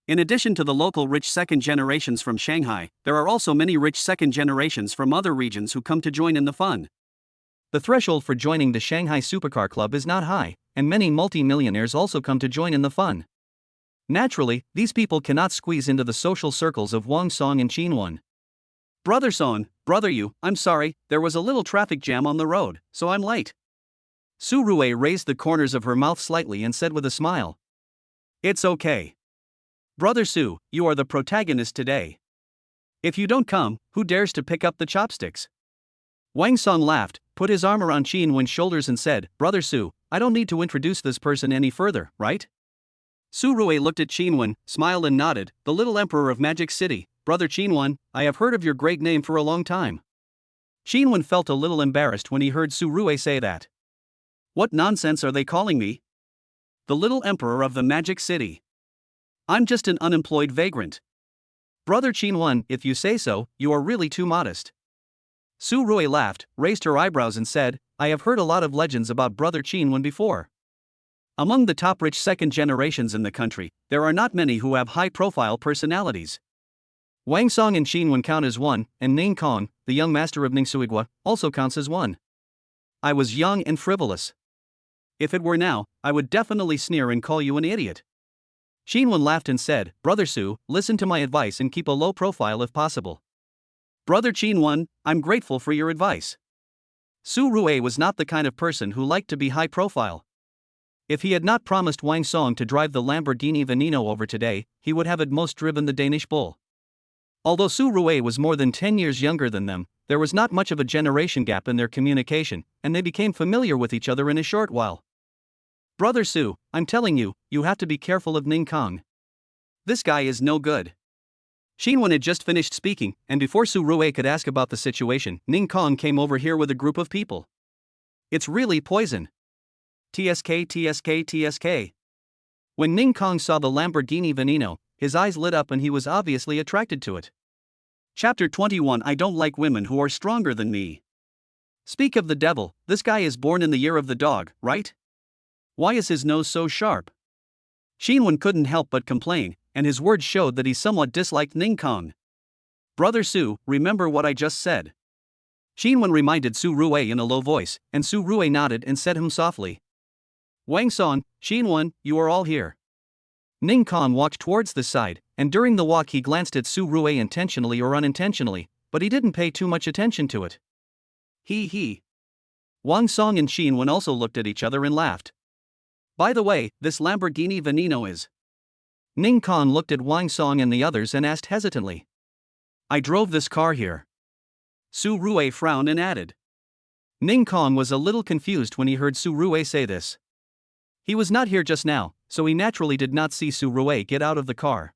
S1: In addition to the local rich second generations from Shanghai, there are also many rich second generations from other regions who come to join in the fun. The threshold for joining the Shanghai Supercar Club is not high, and many multi-millionaires also come to join in the fun. Naturally, these people cannot squeeze into the social circles of Wang Song and Chianqing. Brother Song, brother Yu, I'm sorry, there was a little traffic jam on the road, so I'm late. Su Rui raised the corners of her mouth slightly and said with a smile. It's okay. Brother Su, you are the protagonist today. If you don't come, who dares to pick up the chopsticks? Wang Song laughed, put his arm around Chianqing's shoulders and said, Brother Su, I don't need to introduce this person any further, right? Su Rui looked at Chianqing, smiled and nodded, the little emperor of Magic City. Brother Chianqing, I have heard of your great name for a long time. Chianqing felt a little embarrassed when he heard Su Rui say that. What nonsense are they calling me? The little emperor of the Magic City. I'm just an unemployed vagrant. Brother Chianqing, if you say so, you are really too modest. Su Rui laughed, raised her eyebrows and said, I have heard a lot of legends about Brother Chianqing before. Among the top rich second generations in the country, there are not many who have high-profile personalities. Wang Song and Chianqing count as one, and Ning Kong, the young master of Ningsuigua, also counts as one. I was young and frivolous. If it were now, I would definitely sneer and call you an idiot. Chianqing laughed and said, Brother Su, listen to my advice and keep a low profile if possible. Brother Chianqing, I'm grateful for your advice. Su Rui was not the kind of person who liked to be high profile. If he had not promised Wang Song to drive the Lamborghini Veneno over today, he would have at most driven the Danish bull. Although Su Rui was more than 10 years younger than them, there was not much of a generation gap in their communication, and they became familiar with each other in a short while. Brother Su, I'm telling you, you have to be careful of Ning Kong. This guy is no good. Chianqing had just finished speaking, and before Su Rui could ask about the situation, Ning Kong came over here with a group of people. It's really poison. TSK, TSK, TSK. When Ning Kong saw the Lamborghini Veneno, his eyes lit up and he was obviously attracted to it. Chapter 21 I don't like women who are stronger than me. Speak of the devil, this guy is born in the year of the dog, right? Why is his nose so sharp? Chianqing couldn't help but complain, and his words showed that he somewhat disliked Ning Kong. Brother Su, remember what I just said. Chianqing reminded Su Rui in a low voice, and Su Rui nodded and said him softly. Wang Song, Chianqing, you are all here. Ning Kong walked towards the side, and during the walk he glanced at Su Rui intentionally or unintentionally, but he didn't pay too much attention to it. He. Wang Song and Chianqing also looked at each other and laughed. By the way, this Lamborghini Veneno is. Ning Kong looked at Wang Song and the others and asked hesitantly. I drove this car here. Su Rui frowned and added. Ning Kong was a little confused when he heard Su Rui say this. He was not here just now, so he naturally did not see Su Rue get out of the car.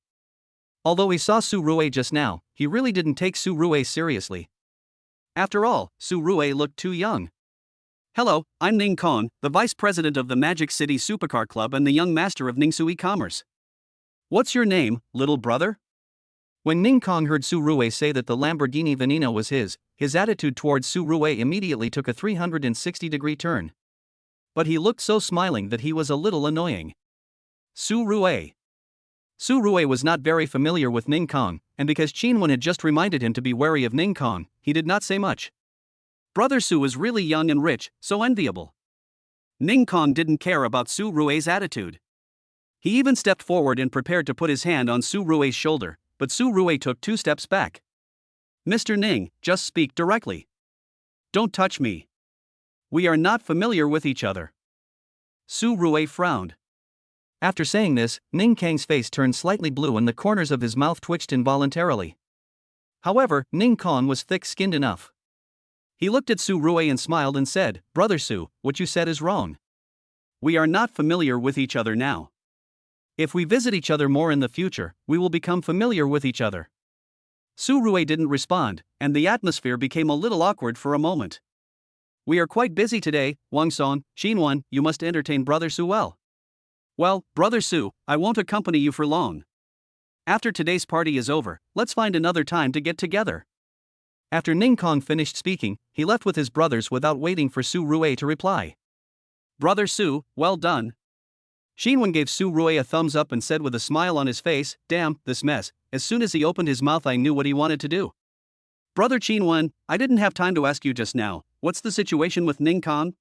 S1: Although he saw Su Rue just now, he really didn't take Su Rue seriously. After all, Su Rue looked too young. Hello, I'm Ning Kong, the vice president of the Magic City Supercar Club and the young master of Ningsu e-commerce. What's your name, little brother? When Ning Kong heard Su Rue say that the Lamborghini Aventador was his attitude towards Su Rue immediately took a 360-degree turn. But he looked so smiling that he was a little annoying. Su Rue. Su Rue was not very familiar with Ning Kong, and because Qianwen had just reminded him to be wary of Ning Kong, he did not say much. Brother Su is really young and rich, so enviable. Ning Kong didn't care about Su Rue's attitude. He even stepped forward and prepared to put his hand on Su Rue's shoulder, but Su Rue took 2 steps back. Mr. Ning, just speak directly. Don't touch me. We are not familiar with each other. Su Rue frowned. After saying this, Ning Kang's face turned slightly blue and the corners of his mouth twitched involuntarily. However, Ning Kong was thick-skinned enough. He looked at Su Rue and smiled and said, Brother Su, what you said is wrong. We are not familiar with each other now. If we visit each other more in the future, we will become familiar with each other. Su Rue didn't respond, and the atmosphere became a little awkward for a moment. We are quite busy today, Wang Song, Qianwen, you must entertain Brother Su well. Well, Brother Su, I won't accompany you for long. After today's party is over, let's find another time to get together. After Ning Kong finished speaking, he left with his brothers without waiting for Su Rue to reply. Brother Su, well done. Qianwen gave Su Rue a thumbs up and said with a smile on his face, damn, this mess. As soon as he opened his mouth I knew what he wanted to do. Brother Qianwen, I didn't have time to ask you just now, what's the situation with Ning Kong?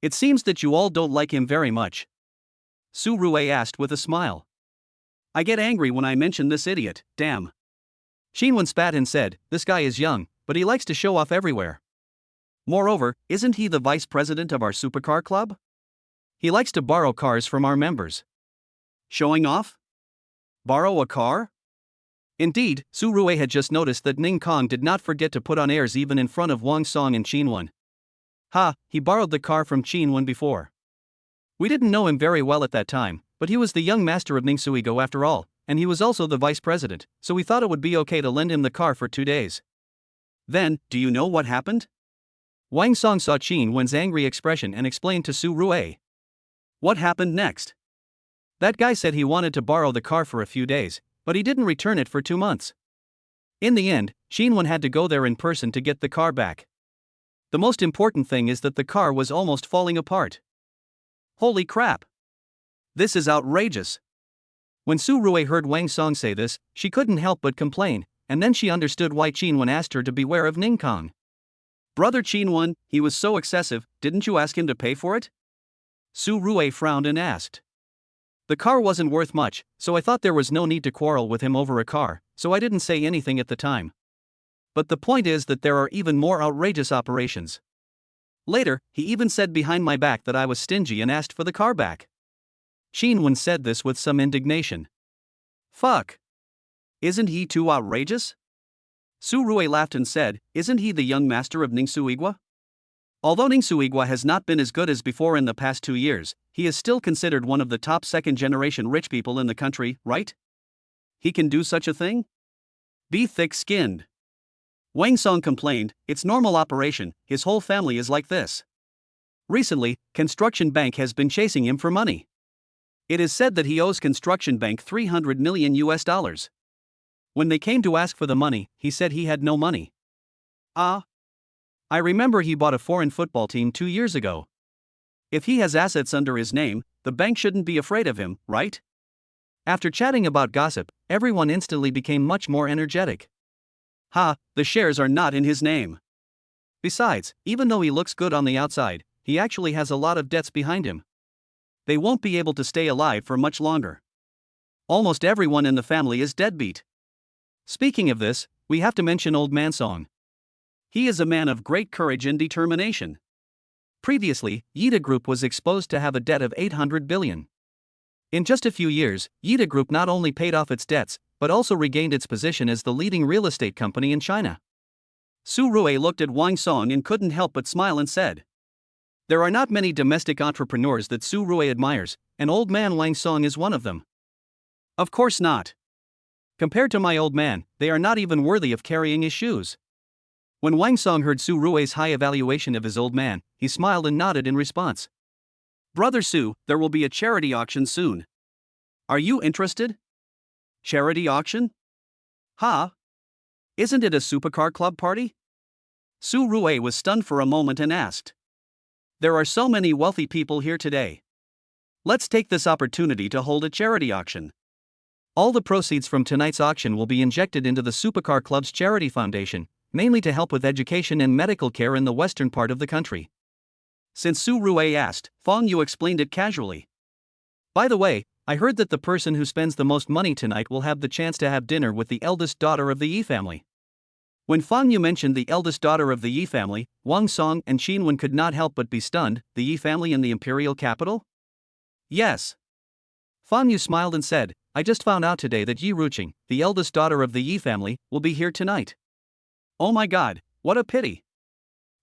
S1: It seems that you all don't like him very much. Su Rue asked with a smile. I get angry when I mention this idiot, damn. Qianwen spat and said, this guy is young, but he likes to show off everywhere. Moreover, isn't he the vice president of our supercar club? He likes to borrow cars from our members. Showing off? Borrow a car? Indeed, Su Rue had just noticed that Ning Kong did not forget to put on airs even in front of Wang Song and Qianwen. Ha, he borrowed the car from Qianwen before. We didn't know him very well at that time, but he was the young master of Ningsuigo after all, and he was also the vice president, so we thought it would be okay to lend him the car for 2 days. Then, do you know what happened? Wang Song saw Qianwen's angry expression and explained to Su Rue. What happened next? That guy said he wanted to borrow the car for a few days, but he didn't return it for 2 months. In the end, Qianwen had to go there in person to get the car back. The most important thing is that the car was almost falling apart. Holy crap! This is outrageous. When Su Rue heard Wang Song say this, she couldn't help but complain, and then she understood why Qianwen asked her to beware of Ning Kong. Brother Qianwen, he was so excessive, didn't you ask him to pay for it? Su Rue frowned and asked. The car wasn't worth much, so I thought there was no need to quarrel with him over a car, so I didn't say anything at the time. But the point is that there are even more outrageous operations. Later, he even said behind my back that I was stingy and asked for the car back. Qianwen said this with some indignation. Fuck! Isn't he too outrageous? Su Rue laughed and said, isn't he the young master of Ningsuigwa? Although Ningsuigwa has not been as good as before in the past 2 years, he is still considered one of the top second-generation rich people in the country, right? He can do such a thing? Be thick-skinned. Wang Song complained, it's normal operation, his whole family is like this. Recently, Construction Bank has been chasing him for money. It is said that he owes Construction Bank $300 million. When they came to ask for the money, he said he had no money. I remember he bought a foreign football team 2 years ago. If he has assets under his name, the bank shouldn't be afraid of him, right? After chatting about gossip, everyone instantly became much more energetic. The shares are not in his name. Besides, even though he looks good on the outside, he actually has a lot of debts behind him. They won't be able to stay alive for much longer. Almost everyone in the family is deadbeat. Speaking of this, we have to mention Old Man Song. He is a man of great courage and determination. Previously, Yida Group was exposed to have a debt of 800 billion. In just a few years, Yida Group not only paid off its debts, but also regained its position as the leading real estate company in China. Su Rue looked at Wang Song and couldn't help but smile and said, There are not many domestic entrepreneurs that Su Rui admires, and old man Wang Song is one of them. Of course not. Compared to my old man, they are not even worthy of carrying his shoes. When Wang Song heard Su Rui's high evaluation of his old man, he smiled and nodded in response. Brother Su, there will be a charity auction soon. Are you interested? Charity auction? Huh? Isn't it a supercar club party? Su Rui was stunned for a moment and asked. There are so many wealthy people here today. Let's take this opportunity to hold a charity auction. All the proceeds from tonight's auction will be injected into the Supercar Club's charity foundation, mainly to help with education and medical care in the western part of the country. Since Su Rui asked, Fang Yu explained it casually. By the way, I heard that the person who spends the most money tonight will have the chance to have dinner with the eldest daughter of the Yi family. When Fang Yu mentioned the eldest daughter of the Yi family, Wang Song and Qinwen could not help but be stunned. The Yi family in the imperial capital? Yes. Fang Yu smiled and said, I just found out today that Yi Ruqing, the eldest daughter of the Yi family, will be here tonight. Oh my god, what a pity.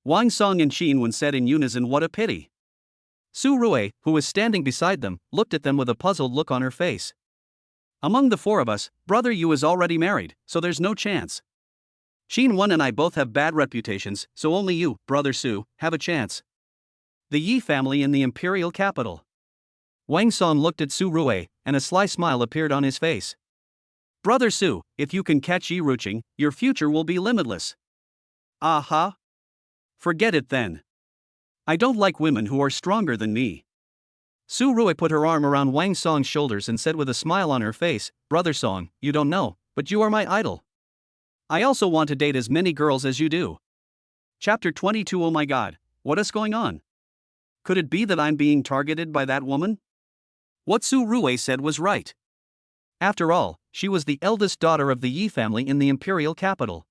S1: Wang Song and Qinwen said in unison, what a pity. Su Rui, who was standing beside them, looked at them with a puzzled look on her face. Among the four of us, Brother Yu is already married, so there's no chance. Qinwen and I both have bad reputations, so only you, Brother Su, have a chance. The Yi family in the imperial capital. Wang Song looked at Su Rui, and a sly smile appeared on his face. Brother Su, if you can catch Yi Ruqing, your future will be limitless. Aha. Forget it then. I don't like women who are stronger than me. Su Rui put her arm around Wang Song's shoulders and said with a smile on her face, Brother Song, you don't know, but you are my idol. I also want to date as many girls as you do. Chapter 22. Oh my god, what is going on? Could it be that I'm being targeted by that woman? What Su Rui said was right. After all, she was the eldest daughter of the Yi family in the imperial capital.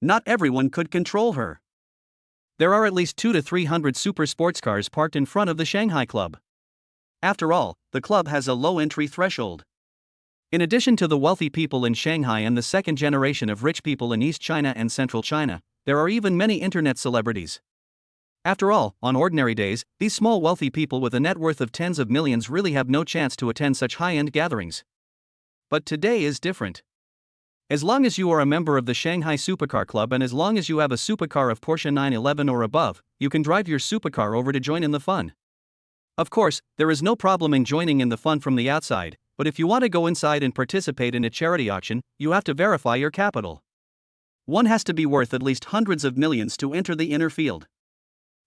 S1: Not everyone could control her. There are at least 200 to 300 super sports cars parked in front of the Shanghai club. After all, the club has a low entry threshold. In addition to the wealthy people in Shanghai and the second generation of rich people in East China and Central China, there are even many internet celebrities. After all, on ordinary days, these small wealthy people with a net worth of tens of millions really have no chance to attend such high-end gatherings. But today is different. As long as you are a member of the Shanghai Supercar Club and as long as you have a supercar of Porsche 911 or above, you can drive your supercar over to join in the fun. Of course, there is no problem in joining in the fun from the outside, but if you want to go inside and participate in a charity auction, you have to verify your capital. One has to be worth at least hundreds of millions to enter the inner field.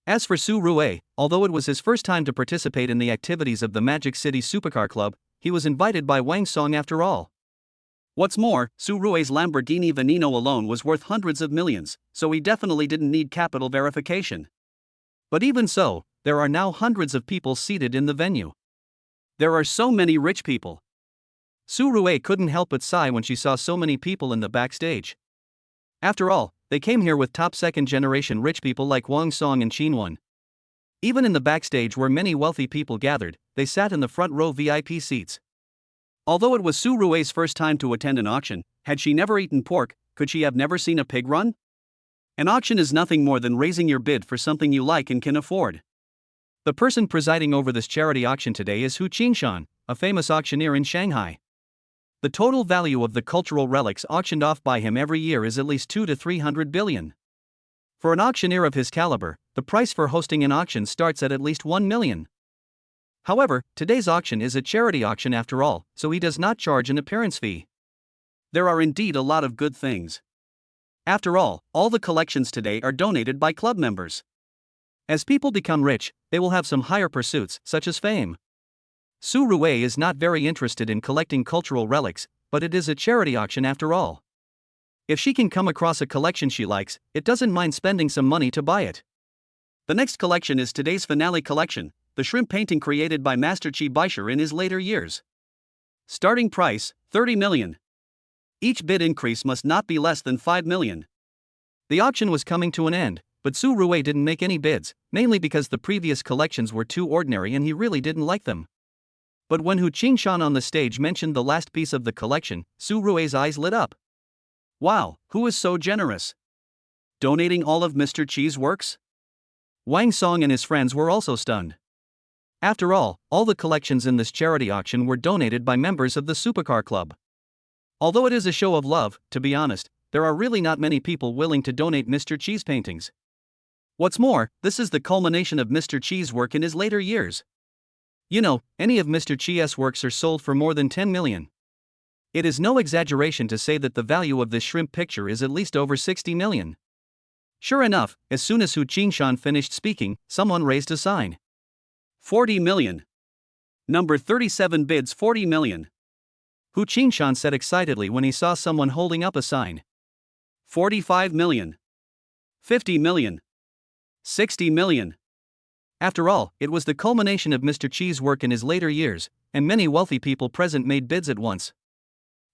S1: As for Su Rui, although it was his first time to participate in the activities of the Magic City Supercar Club, he was invited by Wang Song after all. What's more, Su Rui's Lamborghini Veneno alone was worth hundreds of millions, so he definitely didn't need capital verification. But even so, there are now hundreds of people seated in the venue. There are so many rich people. Su Rui couldn't help but sigh when she saw so many people in the backstage. After all, they came here with top second-generation rich people like Wang Song and Qinwen. Even in the backstage where many wealthy people gathered, they sat in the front row VIP seats. Although it was Su Rui's first time to attend an auction, had she never eaten pork, could she have never seen a pig run? An auction is nothing more than raising your bid for something you like and can afford. The person presiding over this charity auction today is Hu Qingshan, a famous auctioneer in Shanghai. The total value of the cultural relics auctioned off by him every year is at least 200 to 300 billion. For an auctioneer of his caliber, the price for hosting an auction starts at least 1 million. However, today's auction is a charity auction after all, so he does not charge an appearance fee. There are indeed a lot of good things. After all the collections today are donated by club members. As people become rich, they will have some higher pursuits, such as fame. Su Rui is not very interested in collecting cultural relics, but it is a charity auction after all. If she can come across a collection she likes, it doesn't mind spending some money to buy it. The next collection is today's finale collection, the shrimp painting created by Master Qi Baisher in his later years. Starting price, 30 million. Each bid increase must not be less than 5 million. The auction was coming to an end, but Su Rui didn't make any bids, mainly because the previous collections were too ordinary and he really didn't like them. But when Hu Qingshan on the stage mentioned the last piece of the collection, Su Rui's eyes lit up. Wow, who is so generous? Donating all of Mr. Qi's works? Wang Song and his friends were also stunned. After all the collections in this charity auction were donated by members of the Supercar Club. Although it is a show of love, to be honest, there are really not many people willing to donate Mr. Chi's paintings. What's more, this is the culmination of Mr. Chi's work in his later years. You know, any of Mr. Chi's works are sold for more than 10 million. It is no exaggeration to say that the value of this shrimp picture is at least over 60 million. Sure enough, as soon as Hu Qingshan finished speaking, someone raised a sign. 40 million. Number 37 bids 40 million. Hu Qingshan said excitedly when he saw someone holding up a sign. 45 million. 50 million. 60 million. After all, it was the culmination of Mr. Chi's work in his later years, and many wealthy people present made bids at once.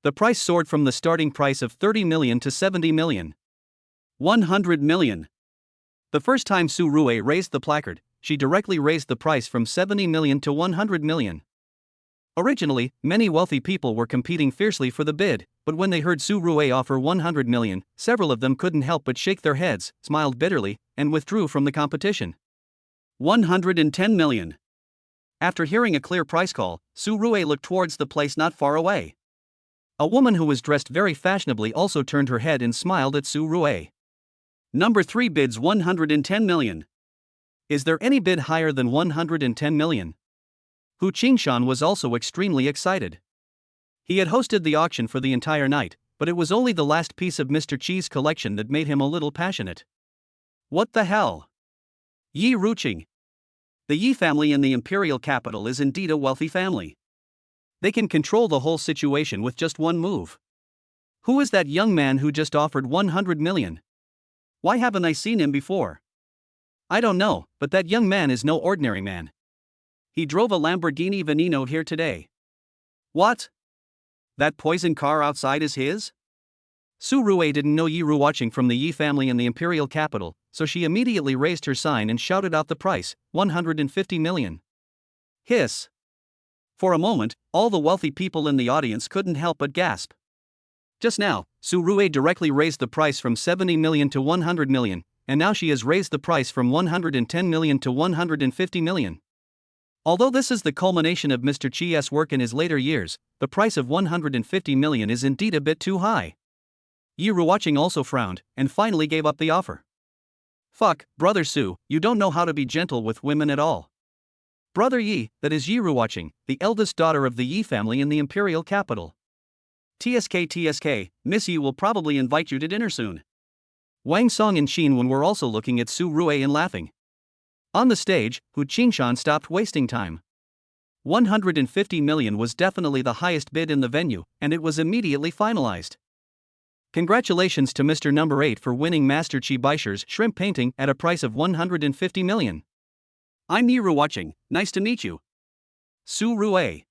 S1: The price soared from the starting price of 30 million to 70 million. 100 million. The first time Su Rue raised the placard, she directly raised the price from 70 million to 100 million. Originally, many wealthy people were competing fiercely for the bid, but when they heard Su Rue offer 100 million, several of them couldn't help but shake their heads, smiled bitterly, and withdrew from the competition. 110 million. After hearing a clear price call, Su Rue looked towards the place not far away. A woman who was dressed very fashionably also turned her head and smiled at Su Rue. Number 3 bids 110 million. Is there any bid higher than 110 million? Hu Qingshan was also extremely excited. He had hosted the auction for the entire night, but it was only the last piece of Mr. Chi's collection that made him a little passionate. What the hell? Yi Ruqing. The Yi family in the imperial capital is indeed a wealthy family. They can control the whole situation with just one move. Who is that young man who just offered 100 million? Why haven't I seen him before? I don't know, but that young man is no ordinary man. He drove a Lamborghini Aventador here today. What? That poison car outside is his? Su Rue didn't know Yi Ruqing from the Yi family in the imperial capital, so she immediately raised her sign and shouted out the price, 150 million. Hiss. For a moment, all the wealthy people in the audience couldn't help but gasp. Just now, Su Rue directly raised the price from 70 million to 100 million, and now she has raised the price from 110 million to 150 million. Although this is the culmination of Mr. Chi's work in his later years, the price of 150 million is indeed a bit too high. Yi Ruqing also frowned, and finally gave up the offer. Fuck, Brother Su, you don't know how to be gentle with women at all. Brother Yi, that is Yi Ruqing, the eldest daughter of the Yi family in the imperial capital. TSK, Miss Yi will probably invite you to dinner soon. Wang Song and Xin were also looking at Su Rue and laughing. On the stage, Hu Qingshan stopped wasting time. 150 million was definitely the highest bid in the venue, and it was immediately finalized. Congratulations to Mr. Number 8 for winning Master Chi Baisher's shrimp painting at a price of 150 million. I'm Yi Ruqing, nice to meet you. Su Rue.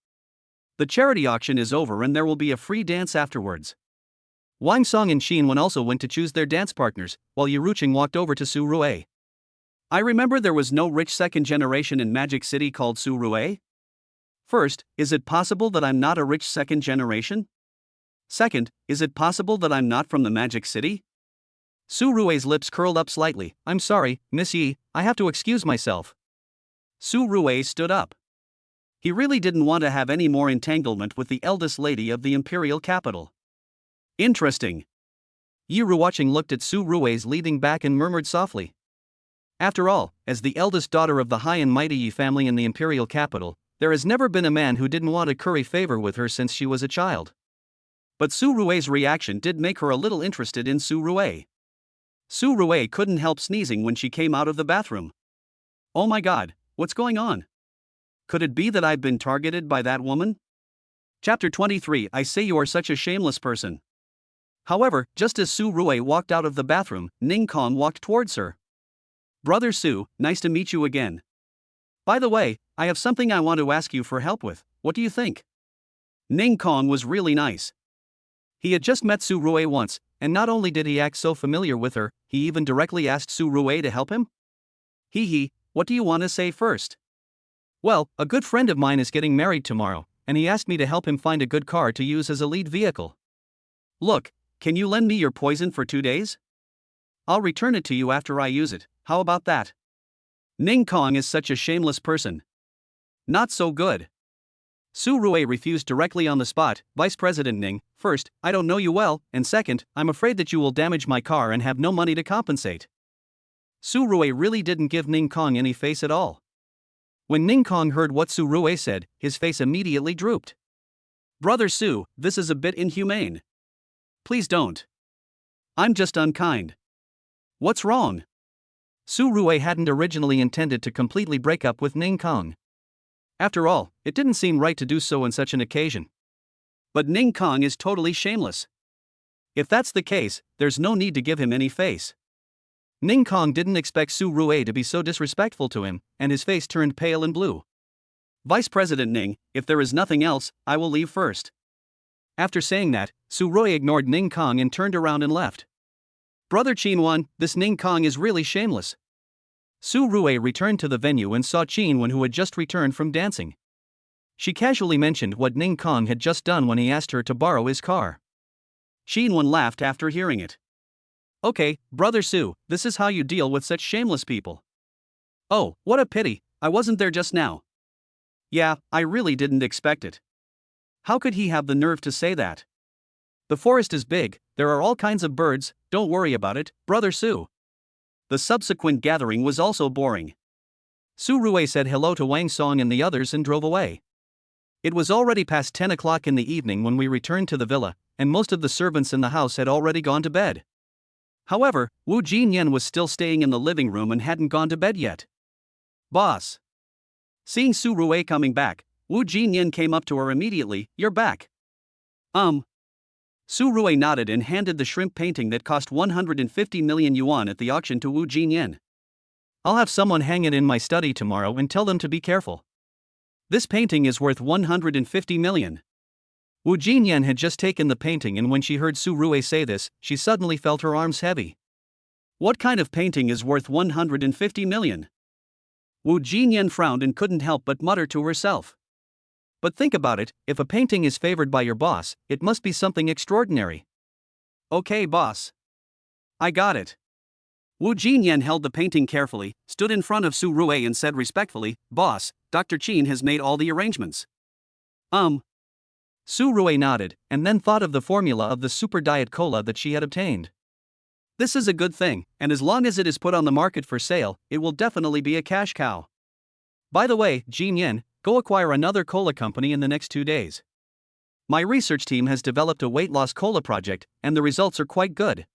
S1: The charity auction is over and there will be a free dance afterwards. Wang Song and Xin also went to choose their dance partners, while Yi Ruqing walked over to Su Rue. I remember there was no rich second generation in Magic City called Su Rue. First, is it possible that I'm not a rich second generation? Second, is it possible that I'm not from the Magic City? Su Rue's lips curled up slightly. I'm sorry, Miss Yi, I have to excuse myself. Su Rue stood up. He really didn't want to have any more entanglement with the eldest lady of the imperial capital. Interesting. Yi Ruqing looked at Su Rue's leading back and murmured softly. After all, as the eldest daughter of the high and mighty Yi family in the imperial capital, there has never been a man who didn't want to curry favor with her since she was a child. But Su Rue's reaction did make her a little interested in Su Rue. Su Rue couldn't help sneezing when she came out of the bathroom. Oh my god, what's going on? Could it be that I've been targeted by that woman? Chapter 23. I say you are such a shameless person. However, just as Su Rue walked out of the bathroom, Ning Kong walked towards her. Brother Su, nice to meet you again. By the way, I have something I want to ask you for help with, what do you think? Ning Kong was really nice. He had just met Su Rue once, and not only did he act so familiar with her, he even directly asked Su Rue to help him? What do you want to say first? Well, a good friend of mine is getting married tomorrow, and he asked me to help him find a good car to use as a lead vehicle. Look, can you lend me your poison for 2 days? I'll return it to you after I use it, how about that? Ning Kong is such a shameless person. Not so good. Su Rui refused directly on the spot. Vice President Ning, first, I don't know you well, and second, I'm afraid that you will damage my car and have no money to compensate. Su Rui really didn't give Ning Kong any face at all. When Ning Kong heard what Su Rui said, his face immediately drooped. Brother Su, this is a bit inhumane. Please don't. I'm just unkind. What's wrong? Su Rui hadn't originally intended to completely break up with Ning Kong. After all, it didn't seem right to do so on such an occasion. But Ning Kong is totally shameless. If that's the case, there's no need to give him any face. Ning Kong didn't expect Su Rui to be so disrespectful to him, and his face turned pale and blue. Vice President Ning, if there is nothing else, I will leave first. After saying that, Su Rui ignored Ning Kong and turned around and left. Brother Qianwen, this Ning Kong is really shameless. Su Rui returned to the venue and saw Qianwen, who had just returned from dancing. She casually mentioned what Ning Kong had just done when he asked her to borrow his car. Qianwen laughed after hearing it. Okay, Brother Su, this is how you deal with such shameless people. Oh, what a pity, I wasn't there just now. Yeah, I really didn't expect it. How could he have the nerve to say that? The forest is big, there are all kinds of birds, don't worry about it, Brother Su. The subsequent gathering was also boring. Su Rui said hello to Wang Song and the others and drove away. It was already past 10 o'clock in the evening when we returned to the villa, and most of the servants in the house had already gone to bed. However, Wu Jinyan was still staying in the living room and hadn't gone to bed yet. Boss. Seeing Su Rui coming back, Wu Jinyan came up to her immediately. You're back. Su Rui nodded and handed the shrimp painting that cost 150 million yuan at the auction to Wu Jinyan. I'll have someone hang it in my study tomorrow and tell them to be careful. This painting is worth 150 million. Wu Jinyan had just taken the painting, and when she heard Su Rui say this, she suddenly felt her arms heavy. What kind of painting is worth 150 million? Wu Jinyan frowned and couldn't help but mutter to herself. But think about it, if a painting is favored by your boss, it must be something extraordinary. Okay, boss. I got it. Wu Jinyan held the painting carefully, stood in front of Su Rui and said respectfully, Boss, Dr. Qin has made all the arrangements. Su Rui nodded, and then thought of the formula of the super diet cola that she had obtained. This is a good thing, and as long as it is put on the market for sale, it will definitely be a cash cow. By the way, Jinyan, go acquire another cola company in the next 2 days. My research team has developed a weight loss cola project, and the results are quite good.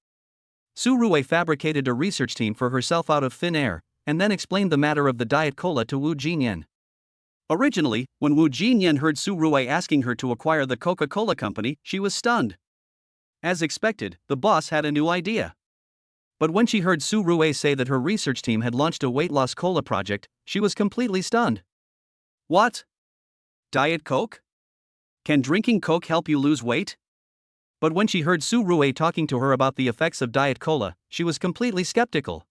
S1: Su Rui fabricated a research team for herself out of thin air, and then explained the matter of the diet cola to Wu Jinyan. Originally, when Wu Jinyan heard Su Rui asking her to acquire the Coca-Cola company, she was stunned. As expected, the boss had a new idea. But when she heard Su Rui say that her research team had launched a weight loss cola project, she was completely stunned. What? Diet Coke? Can drinking Coke help you lose weight? But when she heard Su Rui talking to her about the effects of Diet Cola, she was completely skeptical.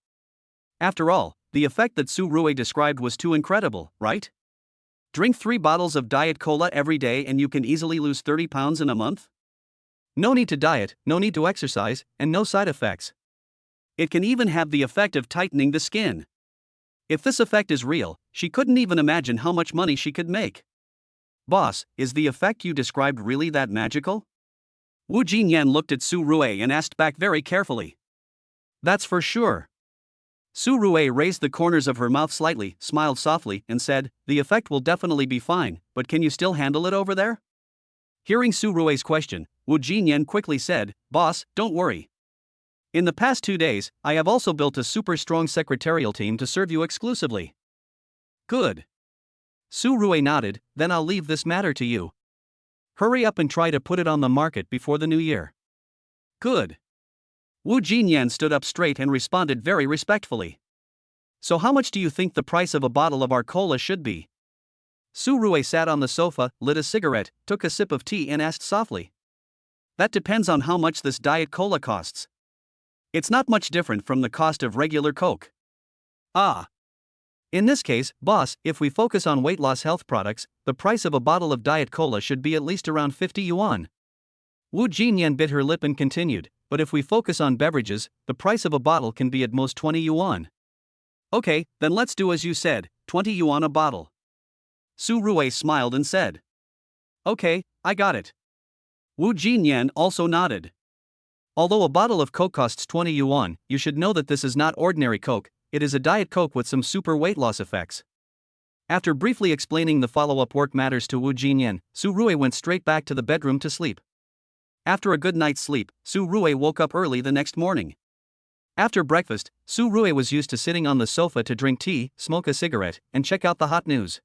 S1: After all, the effect that Su Rui described was too incredible, right? Drink 3 bottles of Diet Cola every day and you can easily lose 30 pounds in a month? No need to diet, no need to exercise, and no side effects. It can even have the effect of tightening the skin. If this effect is real, she couldn't even imagine how much money she could make. Boss, is the effect you described really that magical? Wu Jinyan looked at Su Rui and asked back very carefully. That's for sure. Su Rui raised the corners of her mouth slightly, smiled softly, and said, The effect will definitely be fine, but can you still handle it over there? Hearing Su Rui's question, Wu Jinyan quickly said, Boss, don't worry. In the past 2 days, I have also built a super strong secretarial team to serve you exclusively. Good. Su Rui nodded, then I'll leave this matter to you. Hurry up and try to put it on the market before the new year. Good. Wu Jinyan stood up straight and responded very respectfully. So how much do you think the price of a bottle of our cola should be? Su Rui sat on the sofa, lit a cigarette, took a sip of tea and asked softly. That depends on how much this diet cola costs. It's not much different from the cost of regular Coke. Ah. In this case, boss, if we focus on weight loss health products, the price of a bottle of diet cola should be at least around 50 yuan. Wu Jinyan bit her lip and continued, but if we focus on beverages, the price of a bottle can be at most 20 yuan. Okay, then let's do as you said, 20 yuan a bottle. Su Rui smiled and said. Okay, I got it. Wu Jinyan also nodded. Although a bottle of Coke costs 20 yuan, you should know that this is not ordinary Coke, it is a Diet Coke with some super weight loss effects. After briefly explaining the follow-up work matters to Wu Jinyan, Su Rui went straight back to the bedroom to sleep. After a good night's sleep, Su Rui woke up early the next morning. After breakfast, Su Rui was used to sitting on the sofa to drink tea, smoke a cigarette, and check out the hot news.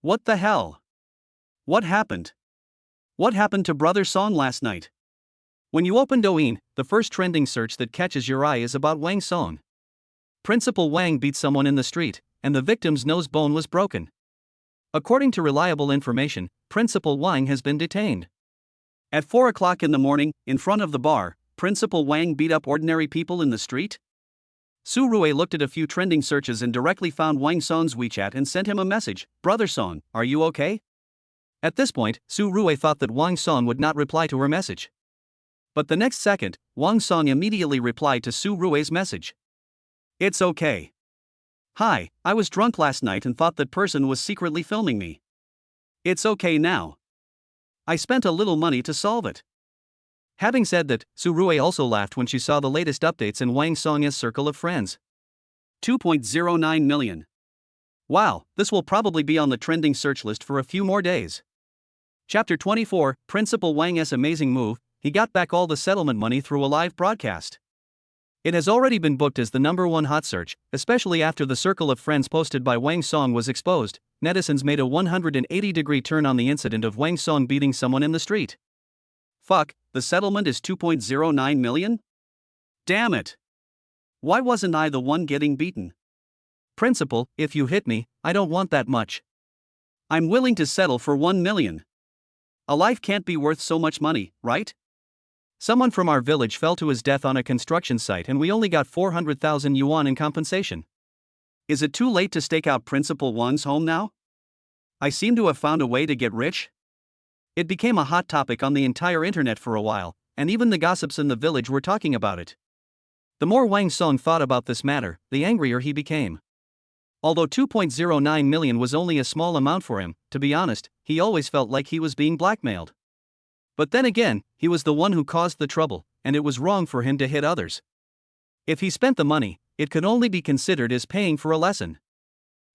S1: What the hell? What happened? What happened to Brother Song last night? When you open Douyin, the first trending search that catches your eye is about Wang Song. Principal Wang beat someone in the street, and the victim's nose bone was broken. According to reliable information, Principal Wang has been detained. At 4 o'clock in the morning, in front of the bar, Principal Wang beat up ordinary people in the street? Su Rui looked at a few trending searches and directly found Wang Song's WeChat and sent him a message, Brother Song, are you okay? At this point, Su Rui thought that Wang Song would not reply to her message. But the next second, Wang Song immediately replied to Su Rui's message. It's okay. Hi, I was drunk last night and thought that person was secretly filming me. It's okay now. I spent a little money to solve it. Having said that, Su Rui also laughed when she saw the latest updates in Wang Song's circle of friends. 2.09 million. Wow, this will probably be on the trending search list for a few more days. Chapter 24, Principal Wang's amazing move, he got back all the settlement money through a live broadcast. It has already been booked as the #1 hot search, especially after the circle of friends posted by Wang Song was exposed. Netizens made a 180-degree turn on the incident of Wang Song beating someone in the street. Fuck, the settlement is 2.09 million? Damn it! Why wasn't I the one getting beaten? Principal, if you hit me, I don't want that much. I'm willing to settle for 1 million. A life can't be worth so much money, right? Someone from our village fell to his death on a construction site and we only got 400,000 yuan in compensation. Is it too late to stake out Principal Wang's home now? I seem to have found a way to get rich. It became a hot topic on the entire internet for a while, and even the gossips in the village were talking about it. The more Wang Song thought about this matter, the angrier he became. Although 2.09 million was only a small amount for him, to be honest, he always felt like he was being blackmailed. But then again, he was the one who caused the trouble, and it was wrong for him to hit others. If he spent the money, it could only be considered as paying for a lesson.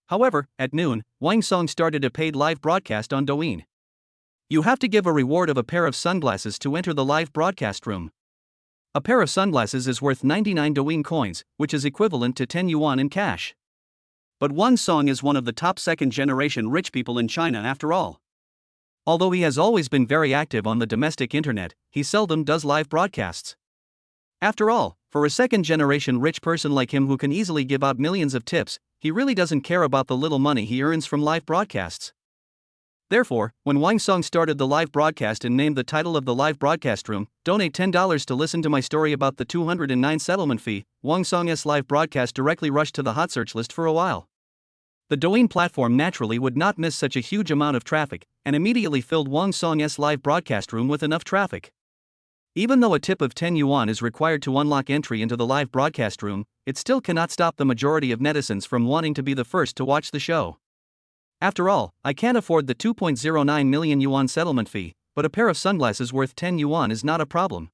S1: However, at noon, Wang Song started a paid live broadcast on Douyin. You have to give a reward of a pair of sunglasses to enter the live broadcast room. A pair of sunglasses is worth 99 Douyin coins, which is equivalent to 10 yuan in cash. But Wang Song is one of the top second-generation rich people in China after all. Although he has always been very active on the domestic internet, he seldom does live broadcasts. After all, for a second-generation rich person like him who can easily give out millions of tips, he really doesn't care about the little money he earns from live broadcasts. Therefore, when Wang Song started the live broadcast and named the title of the live broadcast room, "Donate $10 to listen to my story about the 209 settlement fee," Wang Song's live broadcast directly rushed to the hot search list for a while. The Douyin platform naturally would not miss such a huge amount of traffic, and immediately filled Wang Song's live broadcast room with enough traffic. Even though a tip of 10 yuan is required to unlock entry into the live broadcast room, it still cannot stop the majority of netizens from wanting to be the first to watch the show. After all, I can't afford the 2.09 million yuan settlement fee, but a pair of sunglasses worth 10 yuan is not a problem.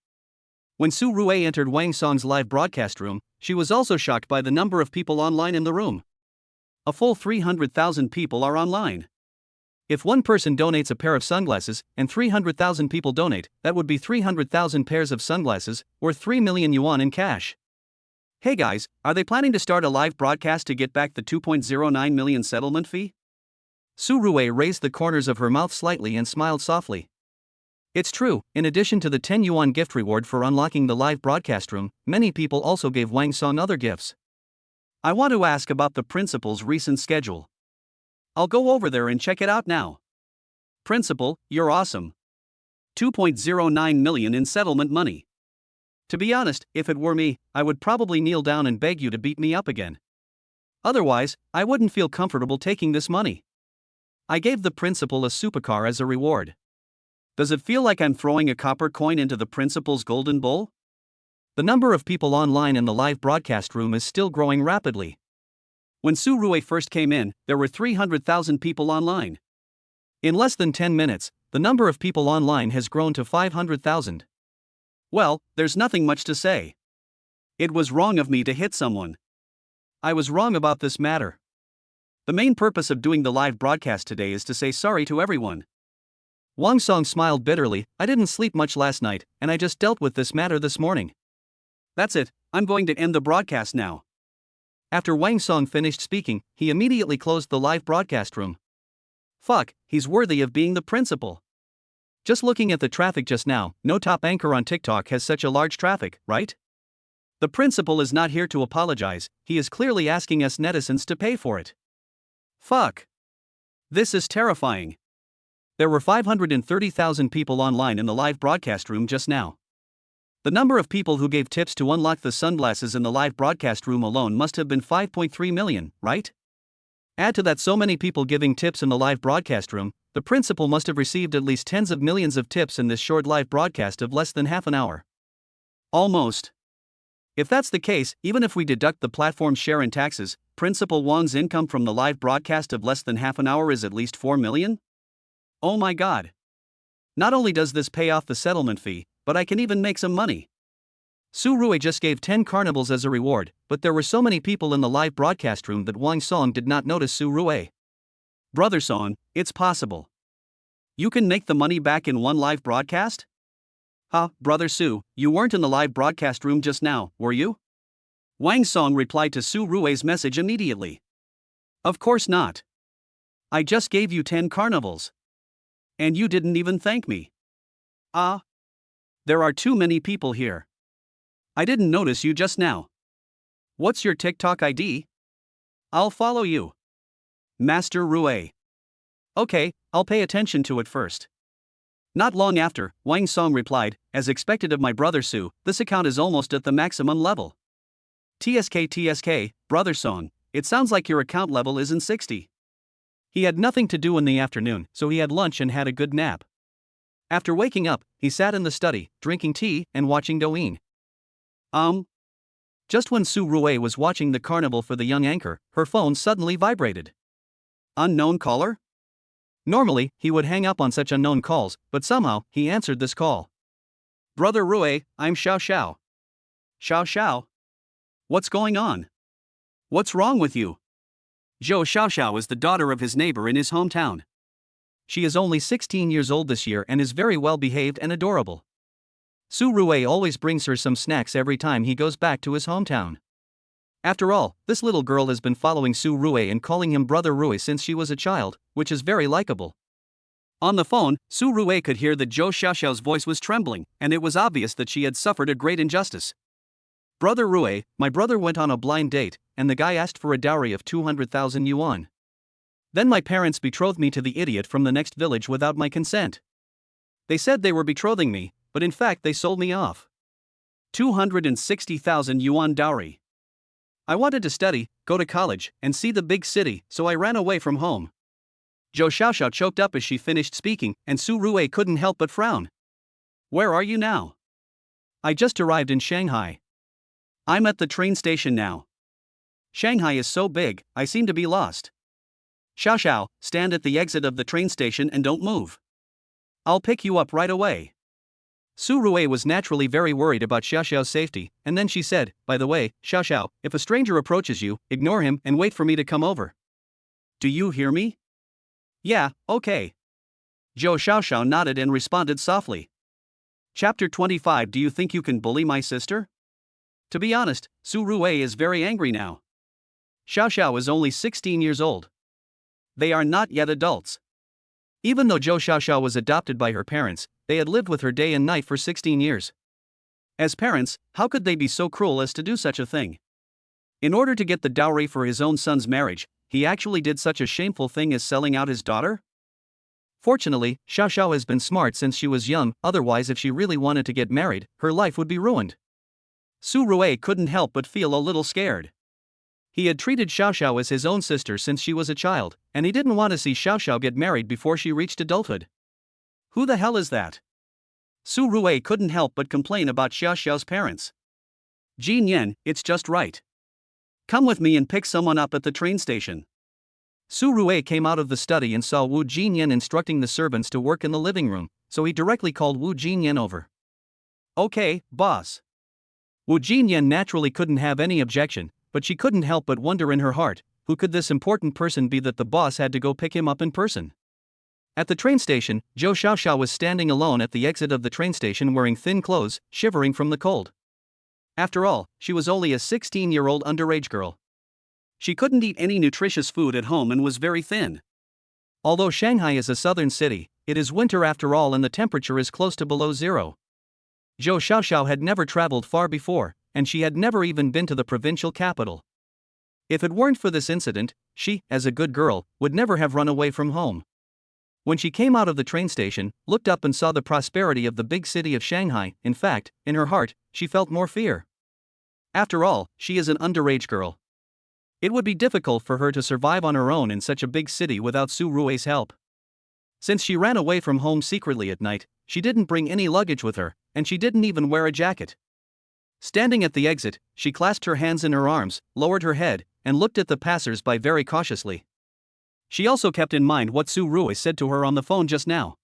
S1: When Su Rui entered Wang Song's live broadcast room, she was also shocked by the number of people online in the room. A full 300,000 people are online. If one person donates a pair of sunglasses, and 300,000 people donate, that would be 300,000 pairs of sunglasses, worth 3 million yuan in cash. Hey guys, are they planning to start a live broadcast to get back the 2.09 million settlement fee? Su Rui raised the corners of her mouth slightly and smiled softly. It's true, in addition to the 10 yuan gift reward for unlocking the live broadcast room, many people also gave Wang Song other gifts. I want to ask about the principal's recent schedule. I'll go over there and check it out now. Principal, you're awesome. 2.09 million in settlement money. To be honest, if it were me, I would probably kneel down and beg you to beat me up again. Otherwise, I wouldn't feel comfortable taking this money. I gave the principal a supercar as a reward. Does it feel like I'm throwing a copper coin into the principal's golden bowl? The number of people online in the live broadcast room is still growing rapidly. When Su Rue first came in, there were 300,000 people online. In less than 10 minutes, the number of people online has grown to 500,000. Well, there's nothing much to say. It was wrong of me to hit someone. I was wrong about this matter. The main purpose of doing the live broadcast today is to say sorry to everyone. Wang Song smiled bitterly. I didn't sleep much last night, and I just dealt with this matter this morning. That's it, I'm going to end the broadcast now. After Wang Song finished speaking, he immediately closed the live broadcast room. Fuck, he's worthy of being the principal. Just looking at the traffic just now, no top anchor on TikTok has such a large traffic, right? The principal is not here to apologize, he is clearly asking us netizens to pay for it. Fuck. This is terrifying. There were 530,000 people online in the live broadcast room just now. The number of people who gave tips to unlock the sunglasses in the live broadcast room alone must have been 5.3 million, right? Add to that so many people giving tips in the live broadcast room, the principal must have received at least tens of millions of tips in this short live broadcast of less than half an hour. Almost. If that's the case, even if we deduct the platform share and taxes, Principal Wang's income from the live broadcast of less than half an hour is at least 4 million? Oh my god. Not only does this pay off the settlement fee, but I can even make some money. Su Rue just gave 10 carnivals as a reward, but there were so many people in the live broadcast room that Wang Song did not notice Su Rue. Brother Song, it's possible. You can make the money back in one live broadcast? Huh, Brother Su, you weren't in the live broadcast room just now, were you? Wang Song replied to Su Rue's message immediately. Of course not. I just gave you 10 carnivals. And you didn't even thank me. Ah. There are too many people here. I didn't notice you just now. What's your TikTok ID? I'll follow you. Master Rue. Okay, I'll pay attention to it first. Not long after, Wang Song replied, as expected of my brother Su, this account is almost at the maximum level. TSK, Brother Song, it sounds like your account level isn't 60. He had nothing to do in the afternoon, so he had lunch and had a good nap. After waking up, he sat in the study, drinking tea and watching Dwine. Just when Su Rue was watching the carnival for the young anchor, her phone suddenly vibrated. Unknown caller? Normally, he would hang up on such unknown calls, but somehow, he answered this call. Brother Rue, I'm Xiao Xiao. Xiao Xiao? What's going on? What's wrong with you? Zhou Xiaoxiao is the daughter of his neighbor in his hometown. She is only 16 years old this year and is very well behaved and adorable. Su Rue always brings her some snacks every time he goes back to his hometown. After all, this little girl has been following Su Rue and calling him Brother Rue since she was a child, which is very likable. On the phone, Su Rue could hear that Zhou Xiaoxiao's voice was trembling, and it was obvious that she had suffered a great injustice. Brother Rue, my brother went on a blind date, and the guy asked for a dowry of 200,000 yuan. Then my parents betrothed me to the idiot from the next village without my consent. They said they were betrothing me, but in fact they sold me off. 260,000 yuan dowry. I wanted to study, go to college, and see the big city, so I ran away from home. Zhou Xiaoxiao choked up as she finished speaking, and Su Rue couldn't help but frown. Where are you now? I just arrived in Shanghai. I'm at the train station now. Shanghai is so big, I seem to be lost. Xiao Xiao, stand at the exit of the train station and don't move. I'll pick you up right away. Su Rue was naturally very worried about Xiao Xiao's safety, and then she said, by the way, Xiao Xiao, if a stranger approaches you, ignore him and wait for me to come over. Do you hear me? Yeah, okay. Zhou Xiaoxiao nodded and responded softly. Chapter 25. Do you think you can bully my sister? To be honest, Su Rue is very angry now. Xiao Xiao is only 16 years old. They are not yet adults. Even though Zhou Xiaoxiao was adopted by her parents, they had lived with her day and night for 16 years. As parents, how could they be so cruel as to do such a thing? In order to get the dowry for his own son's marriage, he actually did such a shameful thing as selling out his daughter? Fortunately, Xiao Xiao has been smart since she was young, otherwise if she really wanted to get married, her life would be ruined. Su Rue couldn't help but feel a little scared. He had treated Xiao Xiao as his own sister since she was a child, and he didn't want to see Xiao Xiao get married before she reached adulthood. Who the hell is that? Su Rue couldn't help but complain about Xiao Xiao's parents. Jin Yan, it's just right. Come with me and pick someone up at the train station. Su Rue came out of the study and saw Wu Jinyan instructing the servants to work in the living room, so he directly called Wu Jinyan over. Okay, boss. Wu Jinyan naturally couldn't have any objection, but she couldn't help but wonder in her heart, who could this important person be that the boss had to go pick him up in person? At the train station, Zhou Xiaoxiao was standing alone at the exit of the train station wearing thin clothes, shivering from the cold. After all, she was only a 16-year-old underage girl. She couldn't eat any nutritious food at home and was very thin. Although Shanghai is a southern city, it is winter after all and the temperature is close to below zero. Zhou Xiaoxiao had never traveled far before, and she had never even been to the provincial capital. If it weren't for this incident, she, as a good girl, would never have run away from home. When she came out of the train station, looked up and saw the prosperity of the big city of Shanghai, in fact, in her heart, she felt more fear. After all, she is an underage girl. It would be difficult for her to survive on her own in such a big city without Su Rue's help. Since she ran away from home secretly at night, she didn't bring any luggage with her, and she didn't even wear a jacket. Standing at the exit, she clasped her hands in her arms, lowered her head, and looked at the passers-by very cautiously. She also kept in mind what Su Rue said to her on the phone just now.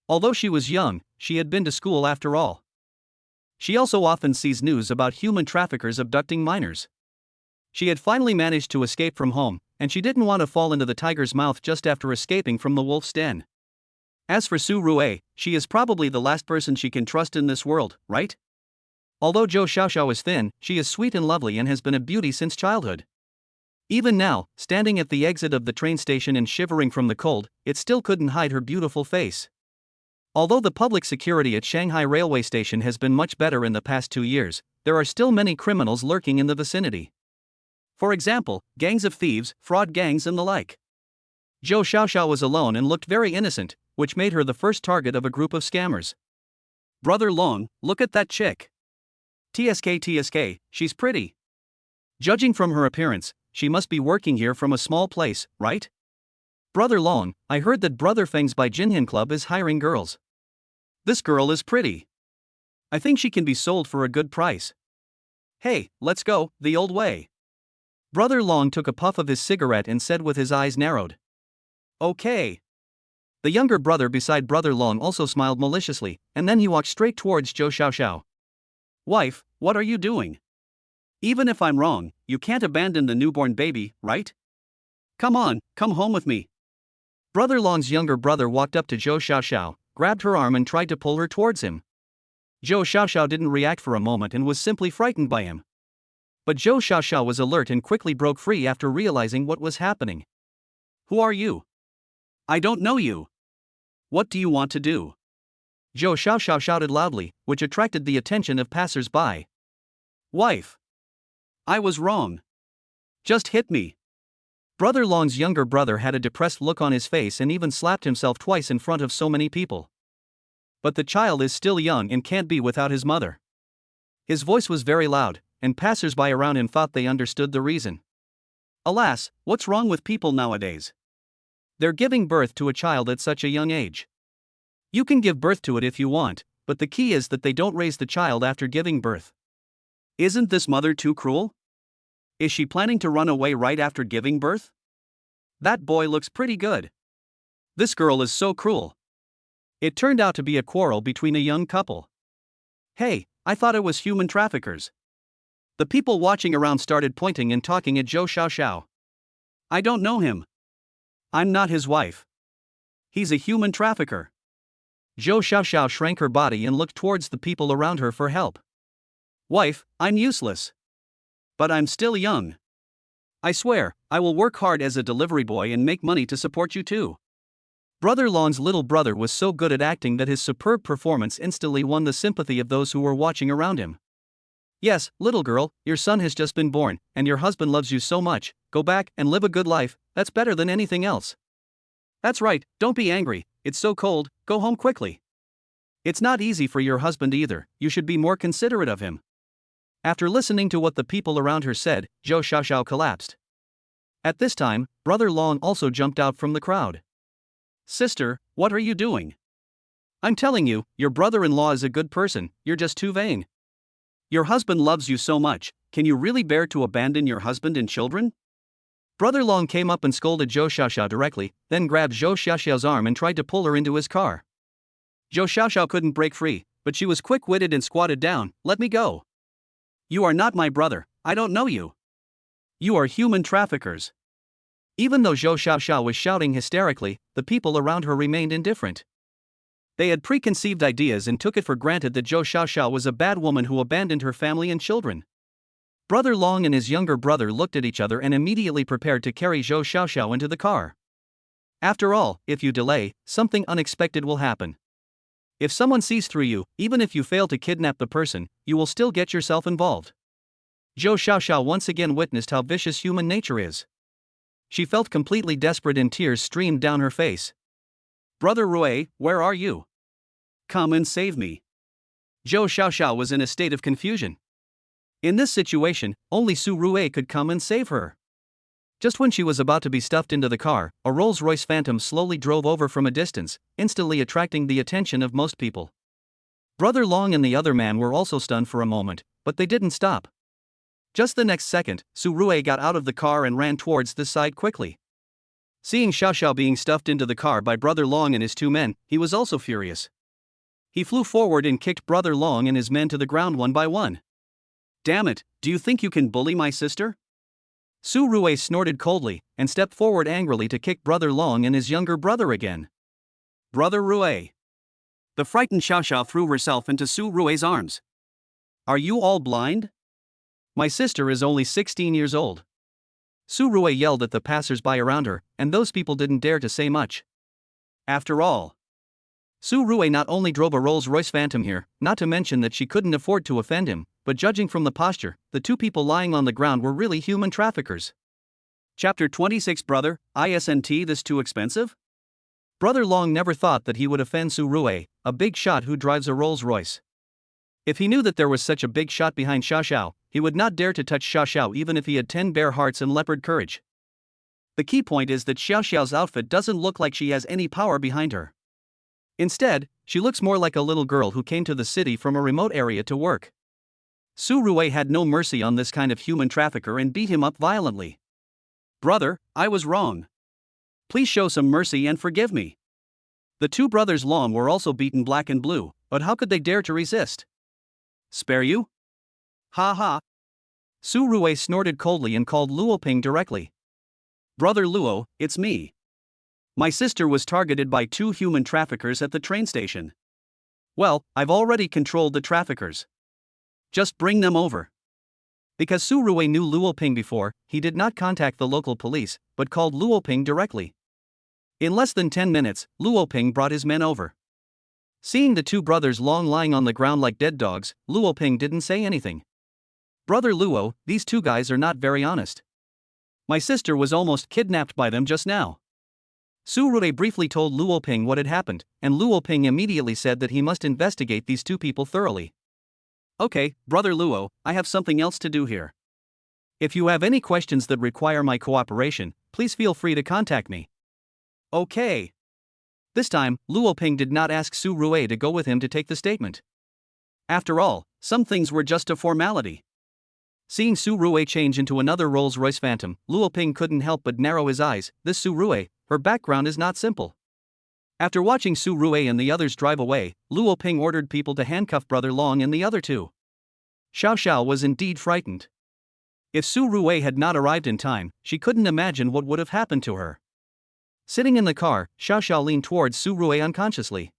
S1: Although she was young, she had been to school after all. She also often sees news about human traffickers abducting minors. She had finally managed to escape from home, and she didn't want to fall into the tiger's mouth just after escaping from the wolf's den. As for Su Rue, she is probably the last person she can trust in this world, right? Although Zhou Xiaoxiao is thin, she is sweet and lovely and has been a beauty since childhood. Even now, standing at the exit of the train station and shivering from the cold, it still couldn't hide her beautiful face. Although the public security at Shanghai railway station has been much better in the past 2 years, there are still many criminals lurking in the vicinity. For example, gangs of thieves, fraud gangs and the like. Zhou Xiaoxiao was alone and looked very innocent, which made her the first target of a group of scammers. Brother Long, look at that chick. TSK, she's pretty. Judging from her appearance, she must be working here from a small place, right? Brother Long, I heard that Brother Feng's by Jinhan Club is hiring girls. This girl is pretty. I think she can be sold for a good price. Hey, let's go, the old way. Brother Long took a puff of his cigarette and said with his eyes narrowed. Okay. The younger brother beside Brother Long also smiled maliciously, and then he walked straight towards Zhou Xiaoxiao. Wife, what are you doing? Even if I'm wrong, you can't abandon the newborn baby, right? Come on, come home with me. Brother Long's younger brother walked up to Zhou Xiaoxiao, grabbed her arm and tried to pull her towards him. Zhou Xiaoxiao didn't react for a moment and was simply frightened by him. But Zhou Xiaoxiao was alert and quickly broke free after realizing what was happening. Who are you? I don't know you. What do you want to do? Zhou Xiaoxiao shouted loudly, which attracted the attention of passers-by. Wife. I was wrong. Just hit me. Brother Long's younger brother had a depressed look on his face and even slapped himself twice in front of so many people. But the child is still young and can't be without his mother. His voice was very loud, and passers-by around him thought they understood the reason. Alas, what's wrong with people nowadays? They're giving birth to a child at such a young age. You can give birth to it if you want, but the key is that they don't raise the child after giving birth. Isn't this mother too cruel? Is she planning to run away right after giving birth? That boy looks pretty good. This girl is so cruel. It turned out to be a quarrel between a young couple. Hey, I thought it was human traffickers. The people watching around started pointing and talking at Zhou Xiaoxiao. I don't know him. I'm not his wife. He's a human trafficker. Zhou Xiaoxiao shrank her body and looked towards the people around her for help. Wife, I'm useless. But I'm still young. I swear, I will work hard as a delivery boy and make money to support you too. Brother Long's little brother was so good at acting that his superb performance instantly won the sympathy of those who were watching around him. Yes, little girl, your son has just been born, and your husband loves you so much. Go back and live a good life, that's better than anything else. That's right, don't be angry, it's so cold, go home quickly. It's not easy for your husband either, you should be more considerate of him. After listening to what the people around her said, Zhou Xiaoxiao collapsed. At this time, Brother Long also jumped out from the crowd. Sister, what are you doing? I'm telling you, your brother-in-law is a good person, you're just too vain. Your husband loves you so much, can you really bear to abandon your husband and children? Brother Long came up and scolded Zhou Xiaoxiao directly, then grabbed Zhou Xiaoxiao's arm and tried to pull her into his car. Zhou Xiaoxiao couldn't break free, but she was quick-witted and squatted down. Let me go. You are not my brother, I don't know you. You are human traffickers. Even though Zhou Xiaoxiao was shouting hysterically, the people around her remained indifferent. They had preconceived ideas and took it for granted that Zhou Xiaoxiao was a bad woman who abandoned her family and children. Brother Long and his younger brother looked at each other and immediately prepared to carry Zhou Xiaoxiao into the car. After all, if you delay, something unexpected will happen. If someone sees through you, even if you fail to kidnap the person, you will still get yourself involved. Zhou Xiaoxiao once again witnessed how vicious human nature is. She felt completely desperate and tears streamed down her face. Brother Rui, where are you? Come and save me. Zhou Xiaoxiao was in a state of confusion. In this situation, only Su Rui could come and save her. Just when she was about to be stuffed into the car, a Rolls-Royce Phantom slowly drove over from a distance, instantly attracting the attention of most people. Brother Long and the other man were also stunned for a moment, but they didn't stop. Just the next second, Su Rui got out of the car and ran towards the side quickly. Seeing Xiaoxiao being stuffed into the car by Brother Long and his two men, he was also furious. He flew forward and kicked Brother Long and his men to the ground one by one. Damn it, do you think you can bully my sister? Su Rui snorted coldly, and stepped forward angrily to kick Brother Long and his younger brother again. Brother Rui. The frightened Xiaoxiao threw herself into Su Rui's arms. Are you all blind? My sister is only 16 years old. Su Rui yelled at the passers-by around her, and those people didn't dare to say much. After all, Su Rui not only drove a Rolls-Royce Phantom here, not to mention that she couldn't afford to offend him, but judging from the posture, the two people lying on the ground were really human traffickers. Chapter 26 Brother, isn't this too expensive? Brother Long never thought that he would offend Su Rui, a big shot who drives a Rolls-Royce. If he knew that there was such a big shot behind Xiaoxiao, he would not dare to touch Xiaoxiao even if he had 10 bear hearts and leopard courage. The key point is that Xiaoxiao's outfit doesn't look like she has any power behind her. Instead, she looks more like a little girl who came to the city from a remote area to work. Su Rui had no mercy on this kind of human trafficker and beat him up violently. Brother, I was wrong. Please show some mercy and forgive me. The two brothers Long were also beaten black and blue, but how could they dare to resist? Spare you? Ha ha. Su Rui snorted coldly and called Luo Ping directly. Brother Luo, it's me. My sister was targeted by two human traffickers at the train station. Well, I've already controlled the traffickers. Just bring them over. Because Su Rui knew Luo Ping before, he did not contact the local police, but called Luo Ping directly. In less than 10 minutes, Luo Ping brought his men over. Seeing the two brothers Long lying on the ground like dead dogs, Luo Ping didn't say anything. Brother Luo, these two guys are not very honest. My sister was almost kidnapped by them just now. Su Rui briefly told Luo Ping what had happened, and Luo Ping immediately said that he must investigate these two people thoroughly. Okay, Brother Luo, I have something else to do here. If you have any questions that require my cooperation, please feel free to contact me. Okay. This time, Luo Ping did not ask Su Rui to go with him to take the statement. After all, some things were just a formality. Seeing Su Rui change into another Rolls-Royce Phantom, Luo Ping couldn't help but narrow his eyes. This Su Rui, her background is not simple. After watching Su Rui and the others drive away, Luo Ping ordered people to handcuff Brother Long and the other two. Xiaoxiao was indeed frightened. If Su Rui had not arrived in time, she couldn't imagine what would have happened to her. Sitting in the car, Xiaoxiao leaned towards Su Rui unconsciously.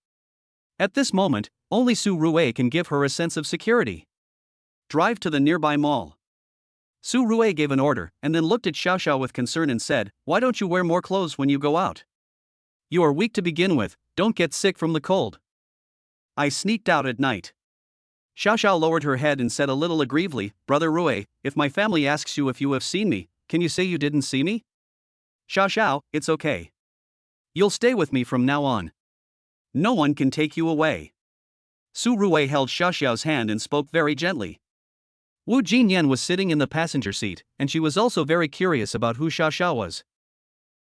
S1: At this moment, only Su Rui can give her a sense of security. Drive to the nearby mall. Su Rui gave an order, and then looked at Xiaoxiao with concern and said, "Why don't you wear more clothes when you go out? You are weak to begin with, don't get sick from the cold." I sneaked out at night. Xiaoxiao lowered her head and said a little aggrievedly, "Brother Rui, if my family asks you if you have seen me, can you say you didn't see me?" Xiaoxiao, it's okay. You'll stay with me from now on. No one can take you away. Su Rui held Xiaoxiao's hand and spoke very gently. Wu Jinyan was sitting in the passenger seat, and she was also very curious about who Xiaoxiao was.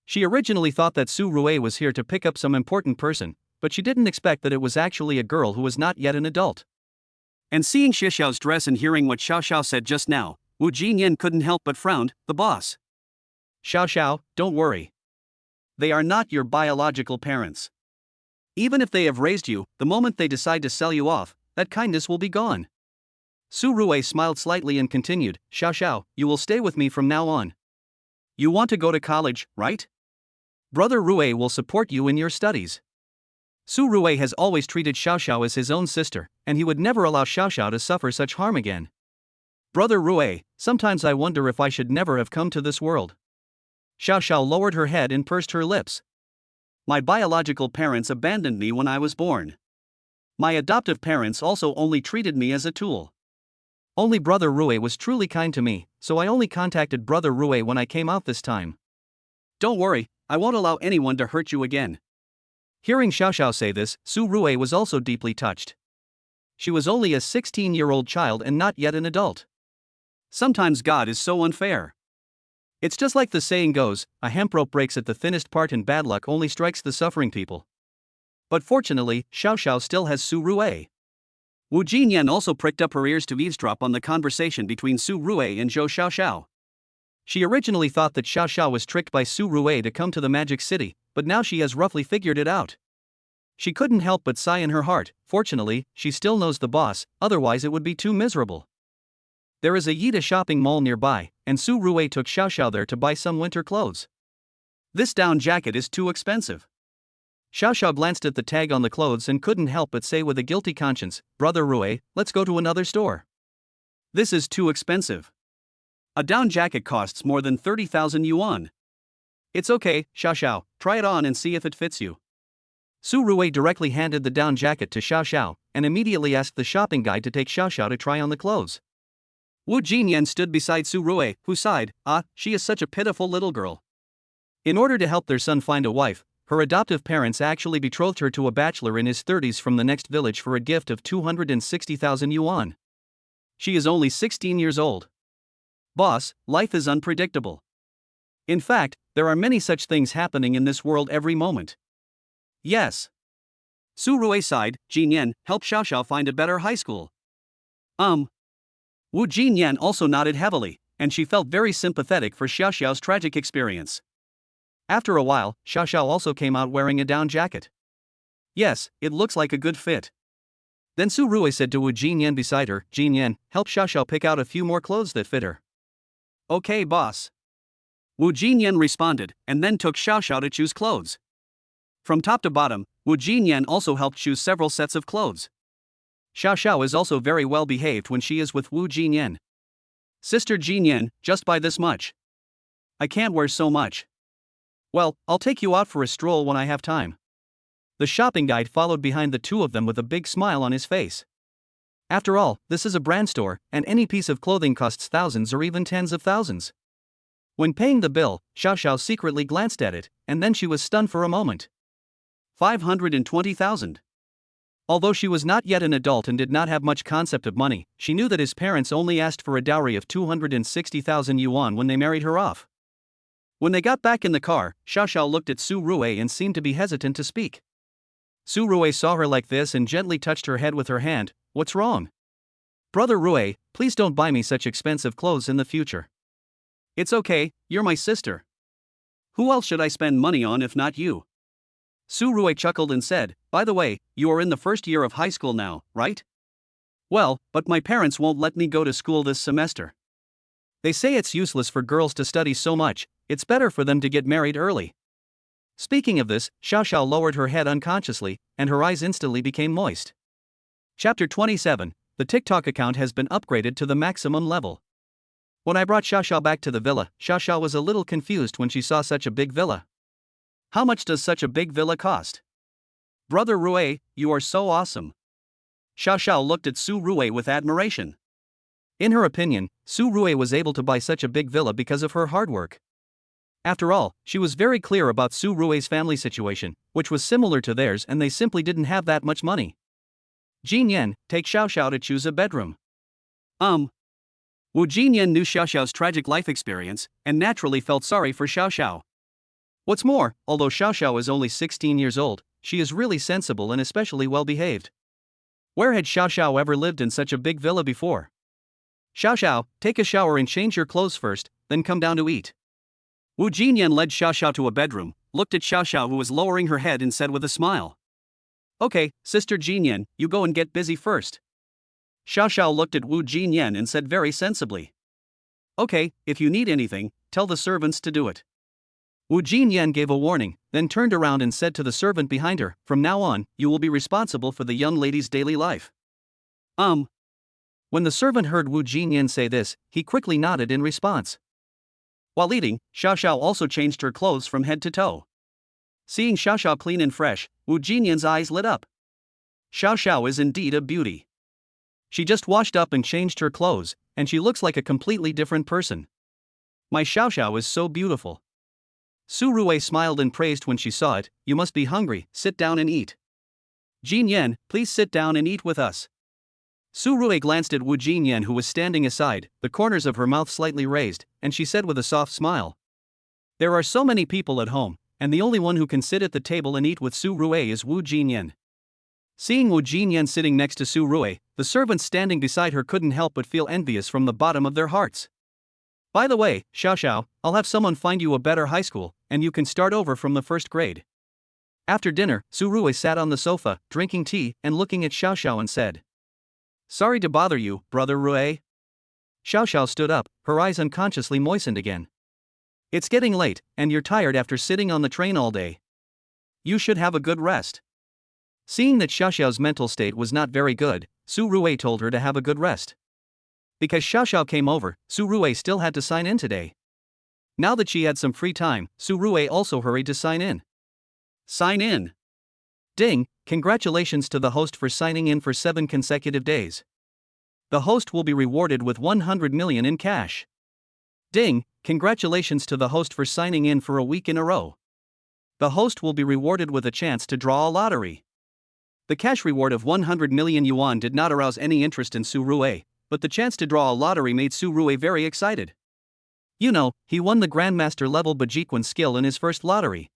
S1: She originally thought that Su Rui was here to pick up some important person, but she didn't expect that it was actually a girl who was not yet an adult. And seeing Xiaoxiao's dress and hearing what Xiaoxiao said just now, Wu Jinyan couldn't help but frowned. The boss. Xiao Xiao, don't worry. They are not your biological parents. Even if they have raised you, the moment they decide to sell you off, that kindness will be gone. Su Rui smiled slightly and continued, Xiao Xiao, you will stay with me from now on. You want to go to college, right? Brother Rui will support you in your studies. Su Rui has always treated Xiao Xiao as his own sister, and he would never allow Xiao Xiao to suffer such harm again. Brother Rui, sometimes I wonder if I should never have come to this world. Xiao Xiao lowered her head and pursed her lips. My biological parents abandoned me when I was born. My adoptive parents also only treated me as a tool. Only Brother Rui was truly kind to me, so I only contacted Brother Rui when I came out this time. Don't worry, I won't allow anyone to hurt you again. Hearing Xiao Xiao say this, Su Rui was also deeply touched. She was only a 16-year-old child and not yet an adult. Sometimes God is so unfair. It's just like the saying goes, a hemp rope breaks at the thinnest part and bad luck only strikes the suffering people. But fortunately, Xiao Xiao still has Su Rui. Wu Jinyan also pricked up her ears to eavesdrop on the conversation between Su Rui and Zhou Xiao Xiao. She originally thought that Xiao Xiao was tricked by Su Rui to come to the Magic City, but now she has roughly figured it out. She couldn't help but sigh in her heart. Fortunately, she still knows the boss, otherwise it would be too miserable. There is a Yida shopping mall nearby, and Su Rui took Xiao Xiao there to buy some winter clothes. This down jacket is too expensive. Xiao Xiao glanced at the tag on the clothes and couldn't help but say with a guilty conscience, Brother Rui, let's go to another store. This is too expensive. A down jacket costs more than 30,000 yuan. It's okay, Xiao Xiao, try it on and see if it fits you. Su Rui directly handed the down jacket to Xiao Xiao, and immediately asked the shopping guide to take Xiao Xiao to try on the clothes. Wu Jinyan stood beside Su Rui, who sighed, she is such a pitiful little girl. In order to help their son find a wife, her adoptive parents actually betrothed her to a bachelor in his 30s from the next village for a gift of 260,000 yuan. She is only 16 years old. Boss, life is unpredictable. In fact, there are many such things happening in this world every moment. Yes. Su Rui sighed, Jinyan, help Xiao Xiao find a better high school. Wu Jinyan also nodded heavily, and she felt very sympathetic for Xiao Xiao's tragic experience. After a while, Xiao Xiao also came out wearing a down jacket. Yes, it looks like a good fit. Then Su Rui said to Wu Jinyan beside her, Jinyan, help Xiao Xiao pick out a few more clothes that fit her. Okay, boss. Wu Jinyan responded, and then took Xiao Xiao to choose clothes. From top to bottom, Wu Jinyan also helped choose several sets of clothes. Xiao Xiao is also very well behaved when she is with Wu Jinyan. Sister Jinyan, just buy this much. I can't wear so much. Well, I'll take you out for a stroll when I have time. The shopping guide followed behind the two of them with a big smile on his face. After all, this is a brand store, and any piece of clothing costs thousands or even tens of thousands. When paying the bill, Xiao Xiao secretly glanced at it, and then she was stunned for a moment. 520,000. Although she was not yet an adult and did not have much concept of money, she knew that his parents only asked for a dowry of 260,000 yuan when they married her off. When they got back in the car, Xiao Xiao looked at Su Rui and seemed to be hesitant to speak. Su Rui saw her like this and gently touched her head with her hand. What's wrong? Brother Rui, please don't buy me such expensive clothes in the future. It's okay, you're my sister. Who else should I spend money on if not you? Su Rui chuckled and said, by the way, you are in the first year of high school now, right? Well, but my parents won't let me go to school this semester. They say it's useless for girls to study so much, it's better for them to get married early. Speaking of this, Xiao Xiao lowered her head unconsciously, and her eyes instantly became moist. Chapter 27, the TikTok account has been upgraded to the maximum level. When I brought Xiao Xiao back to the villa, Xiao Xiao was a little confused when she saw such a big villa. How much does such a big villa cost? Brother Rui, you are so awesome. Xiao Xiao looked at Su Rui with admiration. In her opinion, Su Rui was able to buy such a big villa because of her hard work. After all, she was very clear about Su Rui's family situation, which was similar to theirs, and they simply didn't have that much money. Jinyan, take Xiao Xiao to choose a bedroom. Wu Jinyan knew Xiao Xiao's tragic life experience, and naturally felt sorry for Xiao Xiao. What's more, although Xiao Xiao is only 16 years old, she is really sensible and especially well behaved. Where had Xiao Xiao ever lived in such a big villa before? Xiao Xiao, take a shower and change your clothes first, then come down to eat. Wu Jinyan led Xiao Xiao to a bedroom, looked at Xiao Xiao who was lowering her head and said with a smile. Okay, Sister Jinyan, you go and get busy first. Xiao Xiao looked at Wu Jinyan and said very sensibly. Okay, if you need anything, tell the servants to do it. Wu Jinyan gave a warning, then turned around and said to the servant behind her, from now on, you will be responsible for the young lady's daily life. When the servant heard Wu Jinyan say this, he quickly nodded in response. While eating, Xiao Xiao also changed her clothes from head to toe. Seeing Xiao Xiao clean and fresh, Wu Jinyan's eyes lit up. Xiao Xiao is indeed a beauty. She just washed up and changed her clothes, and she looks like a completely different person. My Xiao Xiao is so beautiful. Su Ruwei smiled and praised when she saw it. You must be hungry, sit down and eat. Jinyan, please sit down and eat with us. Su Ruwei glanced at Wu Jinyan who was standing aside, the corners of her mouth slightly raised, and she said with a soft smile. There are so many people at home, and the only one who can sit at the table and eat with Su Ruwei is Wu Jinyan. Seeing Wu Jinyan sitting next to Su Ruwei, the servants standing beside her couldn't help but feel envious from the bottom of their hearts. By the way, Xiao Xiao, I'll have someone find you a better high school, and you can start over from the first grade. After dinner, Su Ruwei sat on the sofa, drinking tea, and looking at Xiao Xiao and said. Sorry to bother you, brother Ruwei. Xiao Xiao stood up, her eyes unconsciously moistened again. It's getting late, and you're tired after sitting on the train all day. You should have a good rest. Seeing that Xiao Xiao's mental state was not very good, Su Ruwei told her to have a good rest. Because Xiao Xiao came over, Su Ruwei still had to sign in today. Now that she had some free time, Su Ruwei also hurried to sign in. Sign in. Ding, congratulations to the host for signing in for 7 consecutive days. The host will be rewarded with 100 million in cash. Ding, congratulations to the host for signing in for a week in a row. The host will be rewarded with a chance to draw a lottery. The cash reward of 100 million yuan did not arouse any interest in Su Ruwei, but the chance to draw a lottery made Su Ruwei very excited. You know, he won the Grandmaster level Bajiquan skill in his first lottery.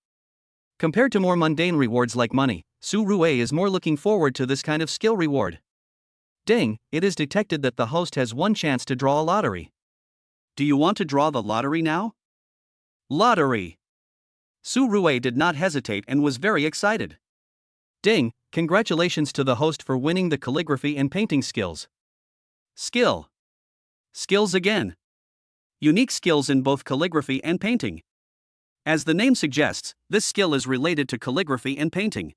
S1: Compared to more mundane rewards like money, Su Ruwei is more looking forward to this kind of skill reward. Ding, it is detected that the host has one chance to draw a lottery. Do you want to draw the lottery now? Lottery! Su Ruwei did not hesitate and was very excited. Ding, congratulations to the host for winning the calligraphy and painting skills. Skill. Skills again. Unique skills in both calligraphy and painting. As the name suggests, this skill is related to calligraphy and painting.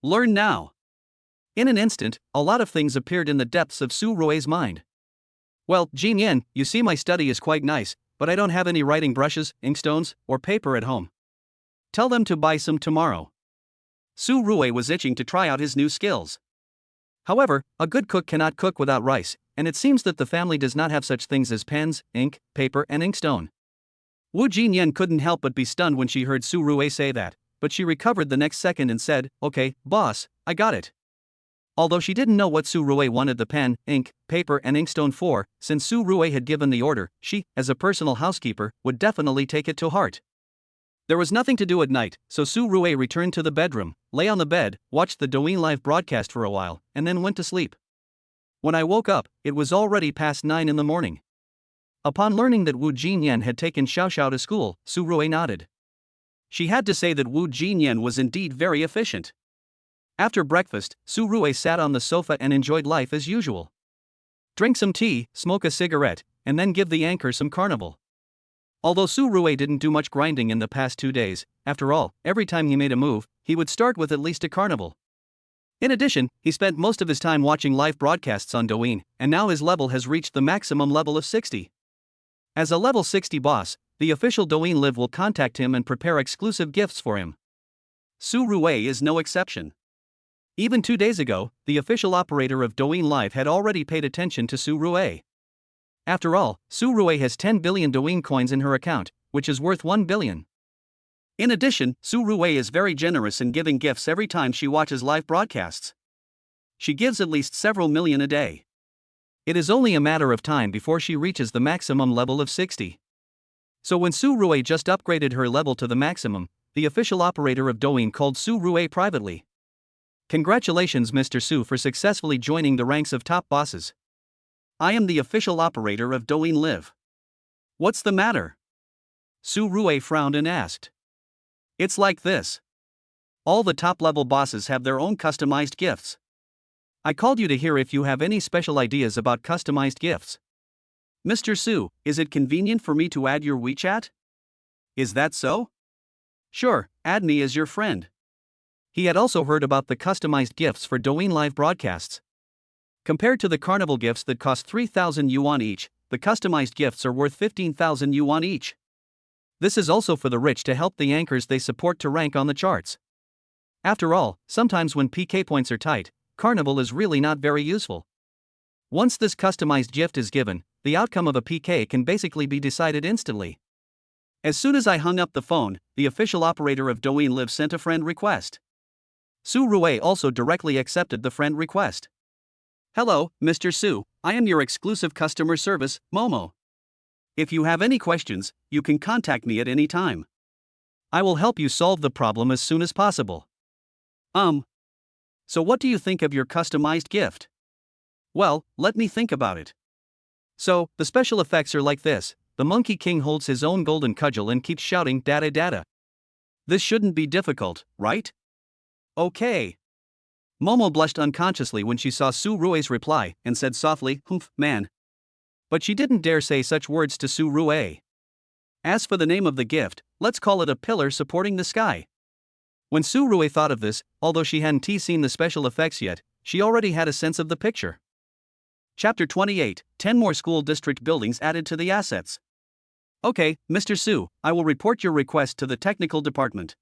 S1: Learn now. In an instant, a lot of things appeared in the depths of Su Ruwei's mind. Well, Jinyan, you see my study is quite nice, but I don't have any writing brushes, inkstones, or paper at home. Tell them to buy some tomorrow. Su Ruwei was itching to try out his new skills. However, a good cook cannot cook without rice, and it seems that the family does not have such things as pens, ink, paper, and inkstone. Wu Jinyan couldn't help but be stunned when she heard Su Ruwei say that, but she recovered the next second and said, Okay, boss, I got it. Although she didn't know what Su Ruwei wanted the pen, ink, paper, and inkstone for, since Su Ruwei had given the order, she, as a personal housekeeper, would definitely take it to heart. There was nothing to do at night, so Su Ruwei returned to the bedroom, lay on the bed, watched the Douyin live broadcast for a while, and then went to sleep. When I woke up, it was already past 9 in the morning. Upon learning that Wu Jinyan had taken Xiao Xiao to school, Su Ruwei nodded. She had to say that Wu Jinyan was indeed very efficient. After breakfast, Su Ruwei sat on the sofa and enjoyed life as usual. Drink some tea, smoke a cigarette, and then give the anchor some carnival. Although Su Ruwei didn't do much grinding in the past 2 days, after all, every time he made a move, he would start with at least a carnival. In addition, he spent most of his time watching live broadcasts on Douyin, and now his level has reached the maximum level of 60. As a level 60 boss, the official Douyin Live will contact him and prepare exclusive gifts for him. Su Ruwei is no exception. Even 2 days ago, the official operator of Douyin Live had already paid attention to Su Ruwei. After all, Su Ruwei has 10 billion Douyin coins in her account, which is worth 1 billion. In addition, Su Ruwei is very generous in giving gifts every time she watches live broadcasts. She gives at least several million a day. It is only a matter of time before she reaches the maximum level of 60. So when Su Ruwei just upgraded her level to the maximum, the official operator of Douyin called Su Ruwei privately. Congratulations Mr. Su for successfully joining the ranks of top bosses. I am the official operator of Douyin Live. What's the matter? Su Rue frowned and asked. It's like this. All the top-level bosses have their own customized gifts. I called you to hear if you have any special ideas about customized gifts. Mr. Su, is it convenient for me to add your WeChat? Is that so? Sure, add me as your friend. He had also heard about the customized gifts for Douyin Live broadcasts. Compared to the carnival gifts that cost 3,000 yuan each, the customized gifts are worth 15,000 yuan each. This is also for the rich to help the anchors they support to rank on the charts. After all, sometimes when PK points are tight, carnival is really not very useful. Once this customized gift is given, the outcome of a PK can basically be decided instantly. As soon as I hung up the phone, the official operator of Douyin Live sent a friend request. Su Rue also directly accepted the friend request. Hello, Mr. Su, I am your exclusive customer service, Momo. If you have any questions, you can contact me at any time. I will help you solve the problem as soon as possible. So what do you think of your customized gift? Well, let me think about it. So, the special effects are like this. The Monkey King holds his own golden cudgel and keeps shouting data data. This shouldn't be difficult, right? Okay. Momo blushed unconsciously when she saw Su Rue's reply and said softly, "Humph, man." But she didn't dare say such words to Su Rue. As for the name of the gift, let's call it a pillar supporting the sky. When Su Rue thought of this, although she hadn't seen the special effects yet, she already had a sense of the picture. Chapter 28, 10 more school district buildings added to the assets. Okay, Mr. Su, I will report your request to the technical department.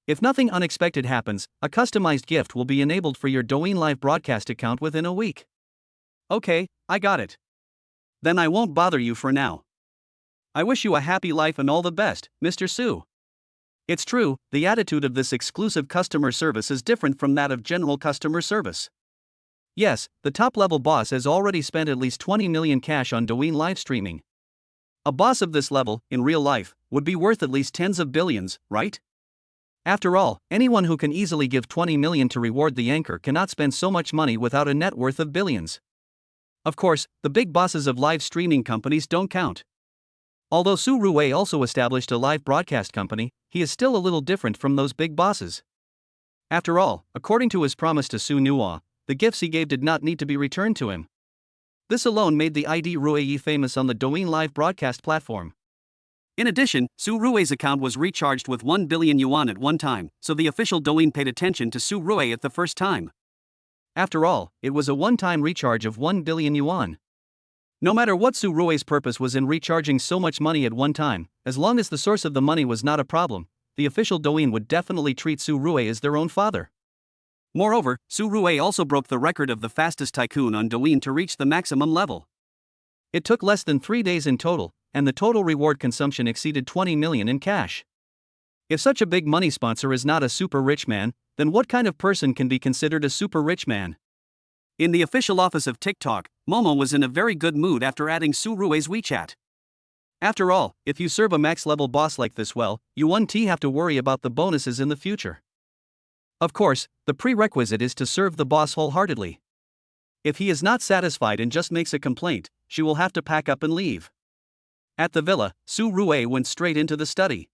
S1: If nothing unexpected happens, a customized gift will be enabled for your Douyin Live broadcast account within a week. Okay, I got it. Then I won't bother you for now. I wish you a happy life and all the best, Mr. Su. It's true, the attitude of this exclusive customer service is different from that of general customer service. Yes, the top-level boss has already spent at least 20 million cash on Douyin live streaming. A boss of this level, in real life, would be worth at least tens of billions, right? After all, anyone who can easily give 20 million to reward the anchor cannot spend so much money without a net worth of billions. Of course, the big bosses of live streaming companies don't count. Although Su Rue also established a live broadcast company, he is still a little different from those big bosses. After all, according to his promise to Su Nuo, the gifts he gave did not need to be returned to him. This alone made the ID Rue famous on the Douyin live broadcast platform. In addition, Su Rue's account was recharged with 1 billion yuan at one time, so the official Douyin paid attention to Su Rue at the first time. After all, it was a one-time recharge of 1 billion yuan. No matter what Su Rue's purpose was in recharging so much money at one time, as long as the source of the money was not a problem, the official Douyin would definitely treat Su Rue as their own father. Moreover, Su Rue also broke the record of the fastest tycoon on Douyin to reach the maximum level. It took less than 3 days in total, and the total reward consumption exceeded 20 million in cash. If such a big money sponsor is not a super rich man, then what kind of person can be considered a super rich man? In the official office of TikTok, Momo was in a very good mood after adding Su Rue's WeChat. After all, if you serve a max-level boss like this well, you won't have to worry about the bonuses in the future. Of course, the prerequisite is to serve the boss wholeheartedly. If he is not satisfied and just makes a complaint, she will have to pack up and leave. At the villa, Su Rue went straight into the study.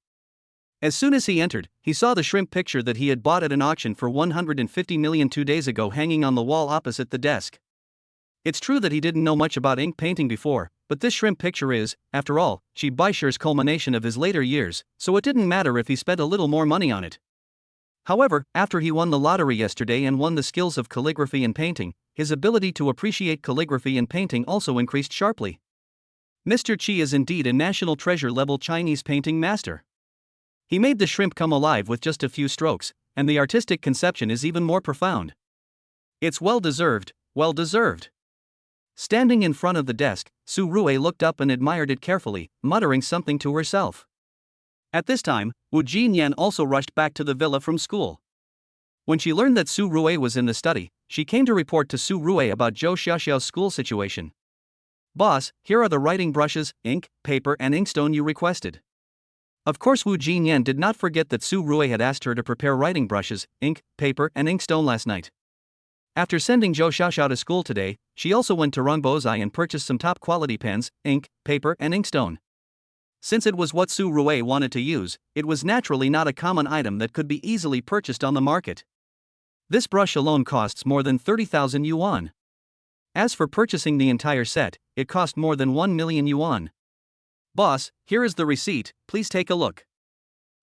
S1: As soon as he entered, he saw the shrimp picture that he had bought at an auction for 150 million 2 days ago hanging on the wall opposite the desk. It's true that he didn't know much about ink painting before, but this shrimp picture is, after all, Shi Baishi's culmination of his later years, so it didn't matter if he spent a little more money on it. However, after he won the lottery yesterday and won the skills of calligraphy and painting, his ability to appreciate calligraphy and painting also increased sharply. Mr. Qi is indeed a national treasure-level Chinese painting master. He made the shrimp come alive with just a few strokes, and the artistic conception is even more profound. It's well-deserved, well-deserved. Standing in front of the desk, Su Rue looked up and admired it carefully, muttering something to herself. At this time, Wu Jinyan also rushed back to the villa from school. When she learned that Su Rue was in the study, she came to report to Su Rue about Zhou Xiaoxiao's school situation. Boss, here are the writing brushes, ink, paper and inkstone you requested. Of course Wu Jinyan did not forget that Su Rue had asked her to prepare writing brushes, ink, paper and inkstone last night. After sending Zhou Xiaoxiao to school today, she also went to Rongbozai and purchased some top quality pens, ink, paper, and inkstone. Since it was what Su Rui wanted to use, it was naturally not a common item that could be easily purchased on the market. This brush alone costs more than 30,000 yuan. As for purchasing the entire set, it cost more than 1 million yuan. Boss, here is the receipt, please take a look.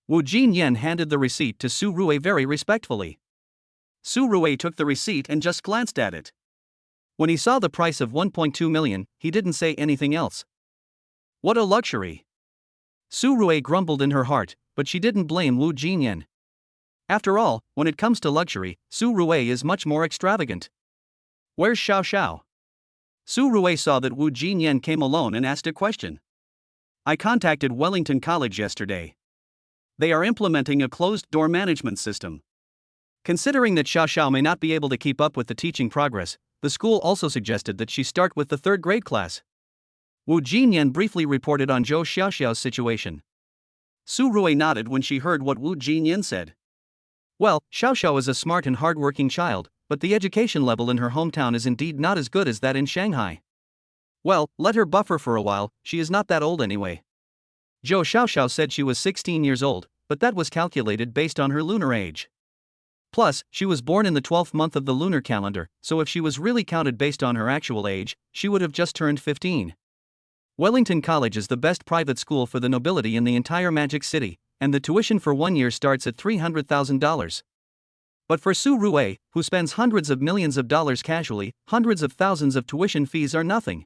S1: Wu Jinyan handed the receipt to Su Rui very respectfully. Su Rui took the receipt and just glanced at it. When he saw the price of 1.2 million, he didn't say anything else. What a luxury! Su Rui grumbled in her heart, but she didn't blame Wu Jinyan. After all, when it comes to luxury, Su Rui is much more extravagant. Where's Xiao Xiao? Su Rui saw that Wu Jinyan came alone and asked a question. I contacted Wellington College yesterday. They are implementing a closed-door management system. Considering that Xiao Xiao may not be able to keep up with the teaching progress, the school also suggested that she start with the third grade class. Wu Jinyan briefly reported on Zhou Xiaoxiao's situation. Su Rui nodded when she heard what Wu Jinyan said. Well, Xiao Xiao is a smart and hard-working child, but the education level in her hometown is indeed not as good as that in Shanghai. Well, let her buffer for a while, she is not that old anyway. Zhou Xiaoxiao said she was 16 years old, but that was calculated based on her lunar age. Plus, she was born in the 12th month of the lunar calendar, so if she was really counted based on her actual age, she would have just turned 15. Wellington College is the best private school for the nobility in the entire Magic City, and the tuition for 1 year starts at $300,000. But for Su Rui, who spends hundreds of millions of dollars casually, hundreds of thousands of tuition fees are nothing.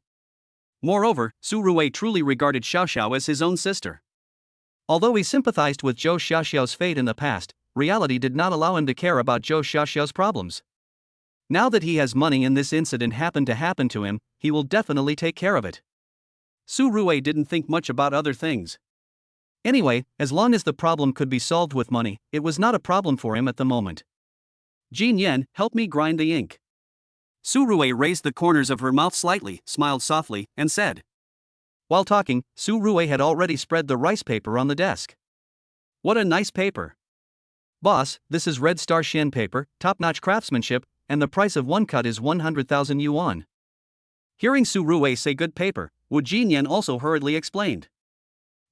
S1: Moreover, Su Rui truly regarded Xiao Xiao as his own sister. Although he sympathized with Zhou Xiaoxiao's fate in the past, reality did not allow him to care about Zhou Xiaoxiao's problems. Now that he has money and this incident happened to happen to him, he will definitely take care of it. Su Rui didn't think much about other things. Anyway, as long as the problem could be solved with money, it was not a problem for him at the moment. Jin Yan, help me grind the ink. Su Rui raised the corners of her mouth slightly, smiled softly, and said. While talking, Su Rui had already spread the rice paper on the desk. What a nice paper. Boss, this is Red Star Shen paper, top-notch craftsmanship, and the price of one cut is 100,000 yuan. Hearing Su Rui say good paper, Wu Jinyan also hurriedly explained.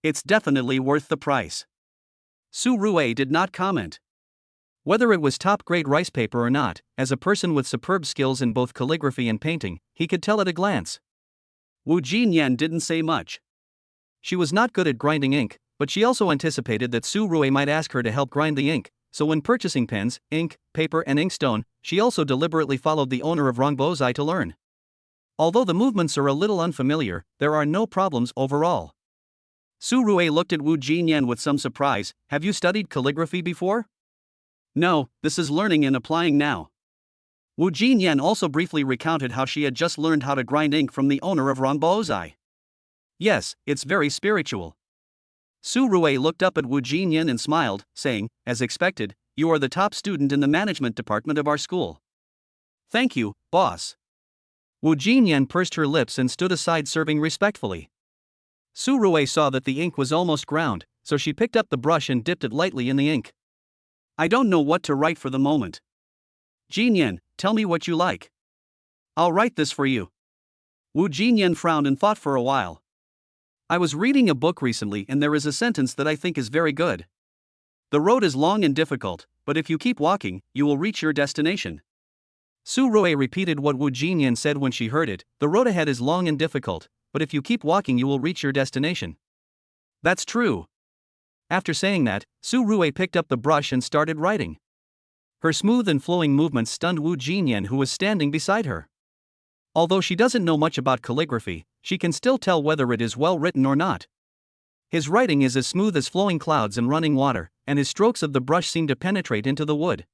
S1: It's definitely worth the price. Su Rui did not comment. Whether it was top-grade rice paper or not, as a person with superb skills in both calligraphy and painting, he could tell at a glance. Wu Jinyan didn't say much. She was not good at grinding ink, but she also anticipated that Su Rui might ask her to help grind the ink, so when purchasing pens, ink, paper and inkstone, she also deliberately followed the owner of Rongbozai to learn. Although the movements are a little unfamiliar, there are no problems overall. Su Rui looked at Wu Jinyan with some surprise. Have you studied calligraphy before? No, this is learning and applying now. Wu Jinyan also briefly recounted how she had just learned how to grind ink from the owner of Rongbozai. Yes, it's very spiritual. Su Rui looked up at Wu Jinyan and smiled, saying, as expected, you are the top student in the management department of our school. Thank you, boss. Wu Jinyan pursed her lips and stood aside serving respectfully. Su Rui saw that the ink was almost ground, so she picked up the brush and dipped it lightly in the ink. I don't know what to write for the moment. Jinyan, tell me what you like. I'll write this for you. Wu Jinyan frowned and thought for a while. I was reading a book recently and there is a sentence that I think is very good. The road is long and difficult, but if you keep walking, you will reach your destination. Su Rui repeated what Wu Jinyan said when she heard it, the road ahead is long and difficult, but if you keep walking you will reach your destination. That's true. After saying that, Su Rui picked up the brush and started writing. Her smooth and flowing movements stunned Wu Jinyan who was standing beside her. Although she doesn't know much about calligraphy, she can still tell whether it is well written or not. His writing is as smooth as flowing clouds and running water, and his strokes of the brush seem to penetrate into the wood.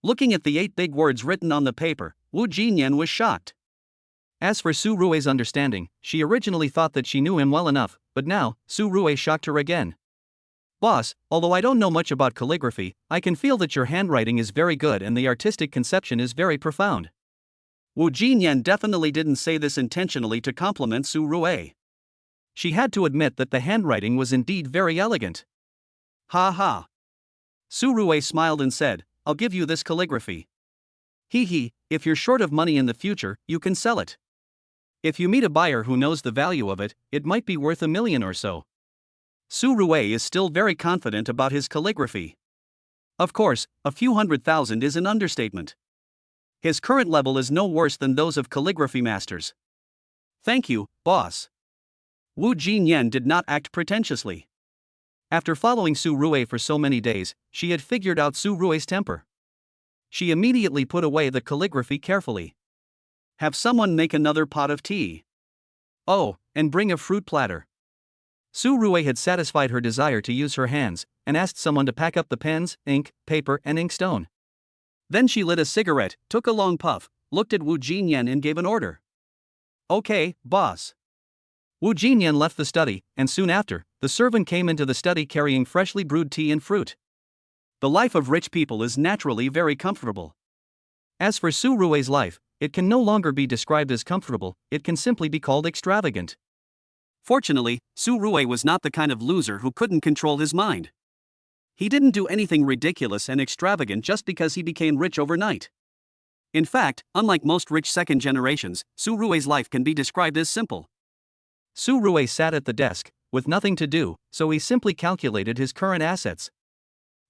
S1: Looking at the 8 big words written on the paper, Wu Jinyan was shocked. As for Su Rui's understanding, she originally thought that she knew him well enough, but now, Su Rui shocked her again. Boss, although I don't know much about calligraphy, I can feel that your handwriting is very good and the artistic conception is very profound. Wu Jinyan definitely didn't say this intentionally to compliment Su Rui. She had to admit that the handwriting was indeed very elegant. Ha ha. Su Rui smiled and said, I'll give you this calligraphy. Hee, if you're short of money in the future, you can sell it. If you meet a buyer who knows the value of it, it might be worth $1 million or so. Su Rui is still very confident about his calligraphy. Of course, a few $100,000 is an understatement. His current level is no worse than those of calligraphy masters. Thank you, boss. Wu Jinyan did not act pretentiously. After following Su Rui for so many days, she had figured out Su Rui's temper. She immediately put away the calligraphy carefully. Have someone make another pot of tea. Oh, and bring a fruit platter. Su Rui had satisfied her desire to use her hands, and asked someone to pack up the pens, ink, paper, and inkstone. Then she lit a cigarette, took a long puff, looked at Wu Jinyan and gave an order. Okay, boss. Wu Jinyan left the study, and soon after, the servant came into the study carrying freshly brewed tea and fruit. The life of rich people is naturally very comfortable. As for Su Rui's life, it can no longer be described as comfortable, it can simply be called extravagant. Fortunately, Su Rui was not the kind of loser who couldn't control his mind. He didn't do anything ridiculous and extravagant just because he became rich overnight. In fact, unlike most rich second generations, Su Rui's life can be described as simple. Su Rui sat at the desk, with nothing to do, so he simply calculated his current assets.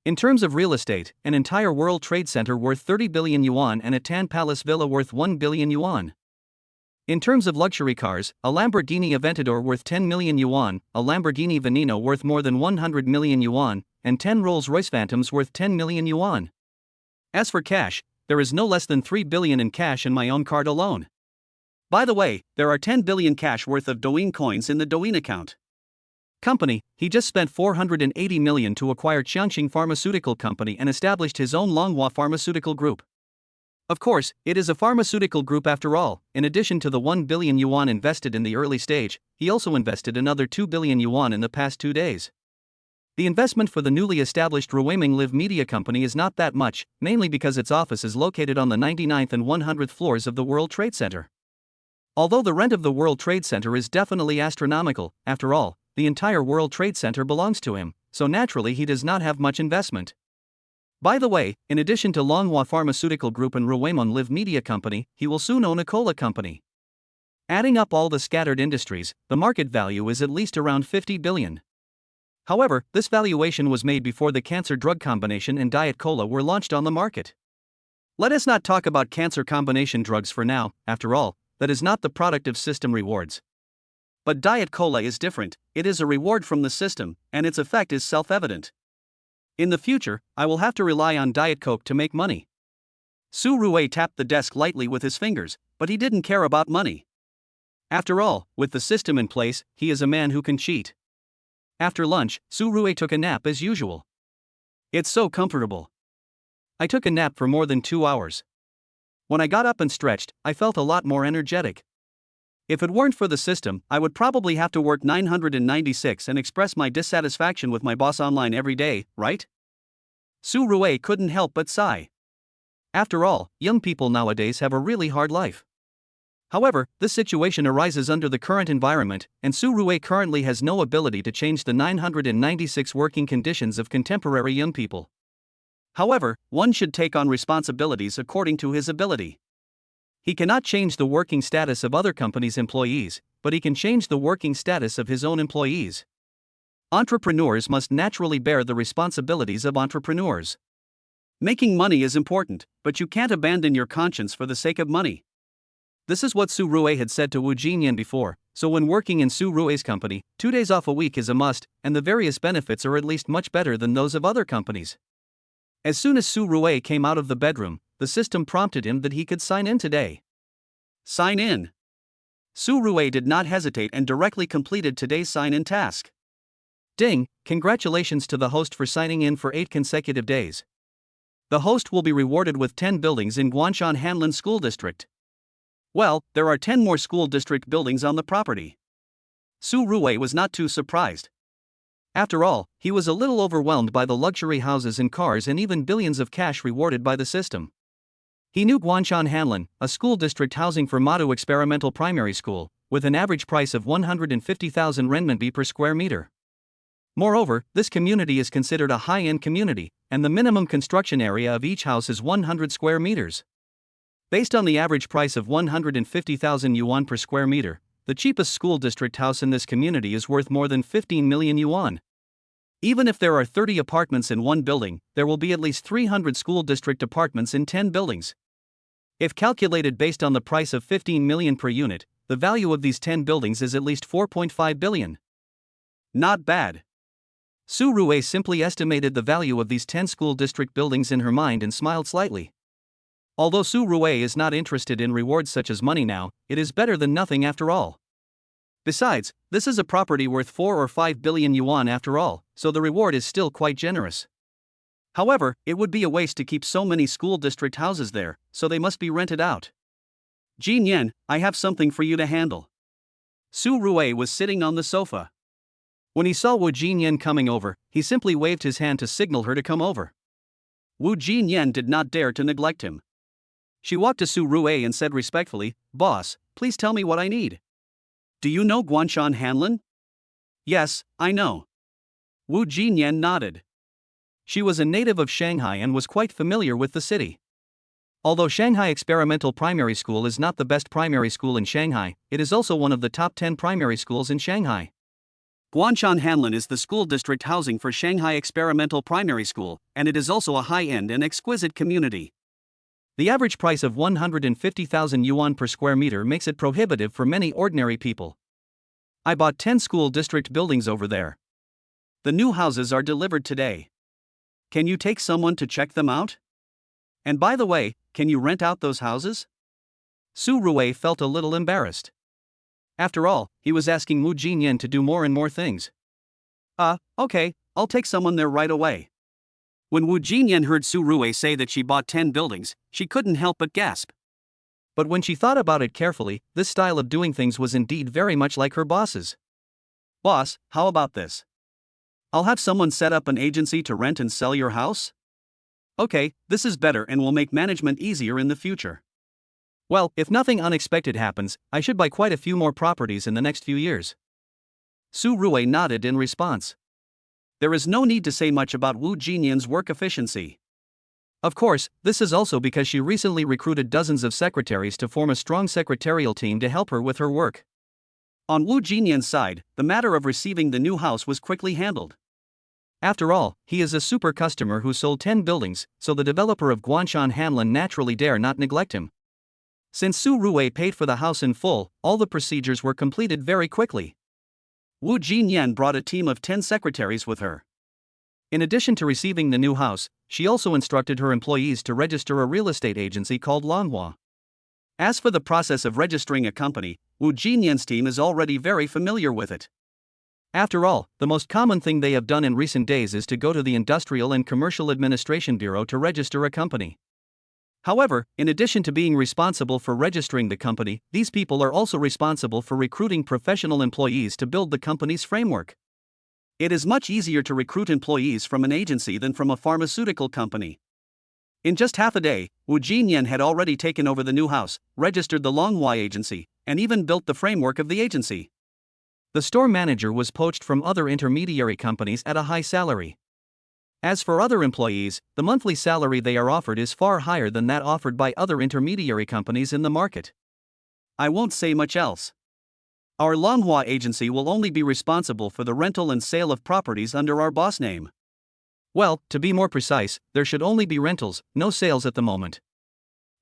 S1: In terms of real estate, an entire World Trade Center worth 30 billion yuan and a Tan Palace villa worth 1 billion yuan. In terms of luxury cars, a Lamborghini Aventador worth 10 million yuan, a Lamborghini Veneno worth more than 100 million yuan, and 10 Rolls-Royce Phantoms worth 10 million yuan. As for cash, there is no less than 3 billion in cash in my own card alone. By the way, there are 10 billion cash worth of Dwine coins in the Dwine account. Company, he just spent 480 million to acquire Chianqing Pharmaceutical Company and established his own Longhua Pharmaceutical Group. Of course, it is a pharmaceutical group after all. In addition to the 1 billion yuan invested in the early stage, he also invested another 2 billion yuan in the past 2 days. The investment for the newly established Rebirth Live Media Company is not that much, mainly because its office is located on the 99th and 100th floors of the World Trade Center. Although the rent of the World Trade Center is definitely astronomical, after all, the entire World Trade Center belongs to him, so naturally he does not have much investment. By the way, in addition to Longhua Pharmaceutical Group and Rebirth Live Media Company, he will soon own a cola company. Adding up all the scattered industries, the market value is at least around 50 billion. However, this valuation was made before the cancer drug combination and Diet Cola were launched on the market. Let us not talk about cancer combination drugs for now, after all, that is not the product of system rewards. But Diet Cola is different, it is a reward from the system, and its effect is self-evident. In the future, I will have to rely on Diet Coke to make money. Su Rui tapped the desk lightly with his fingers, but he didn't care about money. After all, with the system in place, he is a man who can cheat. After lunch, Su Rui took a nap as usual. It's so comfortable. I took a nap for more than 2 hours. When I got up and stretched, I felt a lot more energetic. If it weren't for the system, I would probably have to work 996 and express my dissatisfaction with my boss online every day, right? Su Rui couldn't help but sigh. After all, young people nowadays have a really hard life. However, this situation arises under the current environment, and Su Rui currently has no ability to change the 996 working conditions of contemporary young people. However, one should take on responsibilities according to his ability. He cannot change the working status of other companies' employees, but he can change the working status of his own employees. Entrepreneurs must naturally bear the responsibilities of entrepreneurs. Making money is important, but you can't abandon your conscience for the sake of money. This is what Su Rui had said to Wu Jinyan before, so when working in Su Rui's company, 2 days off a week is a must, and the various benefits are at least much better than those of other companies. As soon as Su Rui came out of the bedroom, the system prompted him that he could sign in today. Sign in. Su Rui did not hesitate and directly completed today's sign-in task. Ding, congratulations to the host for signing in for 8 consecutive days. The host will be rewarded with 10 buildings in Guangshan Hanlin School District. Well, there are 10 more school district buildings on the property. Su Rui was not too surprised. After all, he was a little overwhelmed by the luxury houses and cars and even billions of cash rewarded by the system. He knew Guangshan Hanlin, a school district housing for Madu Experimental Primary School, with an average price of 150,000 renminbi per square meter. Moreover, this community is considered a high-end community, and the minimum construction area of each house is 100 square meters. Based on the average price of 150,000 yuan per square meter, the cheapest school district house in this community is worth more than 15 million yuan. Even if there are 30 apartments in one building, there will be at least 300 school district apartments in 10 buildings. If calculated based on the price of 15 million per unit, the value of these 10 buildings is at least 4.5 billion. Not bad. Su Rui simply estimated the value of these 10 school district buildings in her mind and smiled slightly. Although Su Rui is not interested in rewards such as money now, it is better than nothing after all. Besides, this is a property worth 4 or 5 billion yuan after all, so the reward is still quite generous. However, it would be a waste to keep so many school district houses there, so they must be rented out. Jin Yan, I have something for you to handle. Su Rui was sitting on the sofa. When he saw Wu Jinyan coming over, he simply waved his hand to signal her to come over. Wu Jinyan did not dare to neglect him. She walked to Su Rui and said respectfully, "Boss, please tell me what I need." "Do you know Guanshan Hanlin?" "Yes, I know." Wu Jinyan nodded. She was a native of Shanghai and was quite familiar with the city. Although Shanghai Experimental Primary School is not the best primary school in Shanghai, it is also one of the top 10 primary schools in Shanghai. Guanshan Hanlin is the school district housing for Shanghai Experimental Primary School, and it is also a high-end and exquisite community. The average price of 150,000 yuan per square meter makes it prohibitive for many ordinary people. I bought 10 school district buildings over there. The new houses are delivered today. Can you take someone to check them out? And by the way, can you rent out those houses? Su Rui felt a little embarrassed. After all, he was asking Wu Jinyan to do more and more things. Okay, I'll take someone there right away. When Wu Jinyan heard Su Rui say that she bought 10 buildings, she couldn't help but gasp. But when she thought about it carefully, this style of doing things was indeed very much like her boss's. "Boss, how about this? I'll have someone set up an agency to rent and sell your house?" "Okay, this is better and will make management easier in the future. Well, if nothing unexpected happens, I should buy quite a few more properties in the next few years." Su Rui nodded in response. There is no need to say much about Wu Jinyan's work efficiency. Of course, this is also because she recently recruited dozens of secretaries to form a strong secretarial team to help her with her work. On Wu Jinyan's side, the matter of receiving the new house was quickly handled. After all, he is a super customer who sold 10 buildings, so the developer of Guanshan Hanlin naturally dare not neglect him. Since Su Rui paid for the house in full, all the procedures were completed very quickly. Wu Jinyan brought a team of 10 secretaries with her. In addition to receiving the new house, she also instructed her employees to register a real estate agency called Longhua. As for the process of registering a company, Wu Jinyan's team is already very familiar with it. After all, the most common thing they have done in recent days is to go to the Industrial and Commercial Administration Bureau to register a company. However, in addition to being responsible for registering the company, these people are also responsible for recruiting professional employees to build the company's framework. It is much easier to recruit employees from an agency than from a pharmaceutical company. In just half a day, Wu Jinyan had already taken over the new house, registered the Longhua agency, and even built the framework of the agency. The store manager was poached from other intermediary companies at a high salary. As for other employees, the monthly salary they are offered is far higher than that offered by other intermediary companies in the market. I won't say much else. Our Longhua agency will only be responsible for the rental and sale of properties under our boss name. Well, to be more precise, there should only be rentals, no sales at the moment.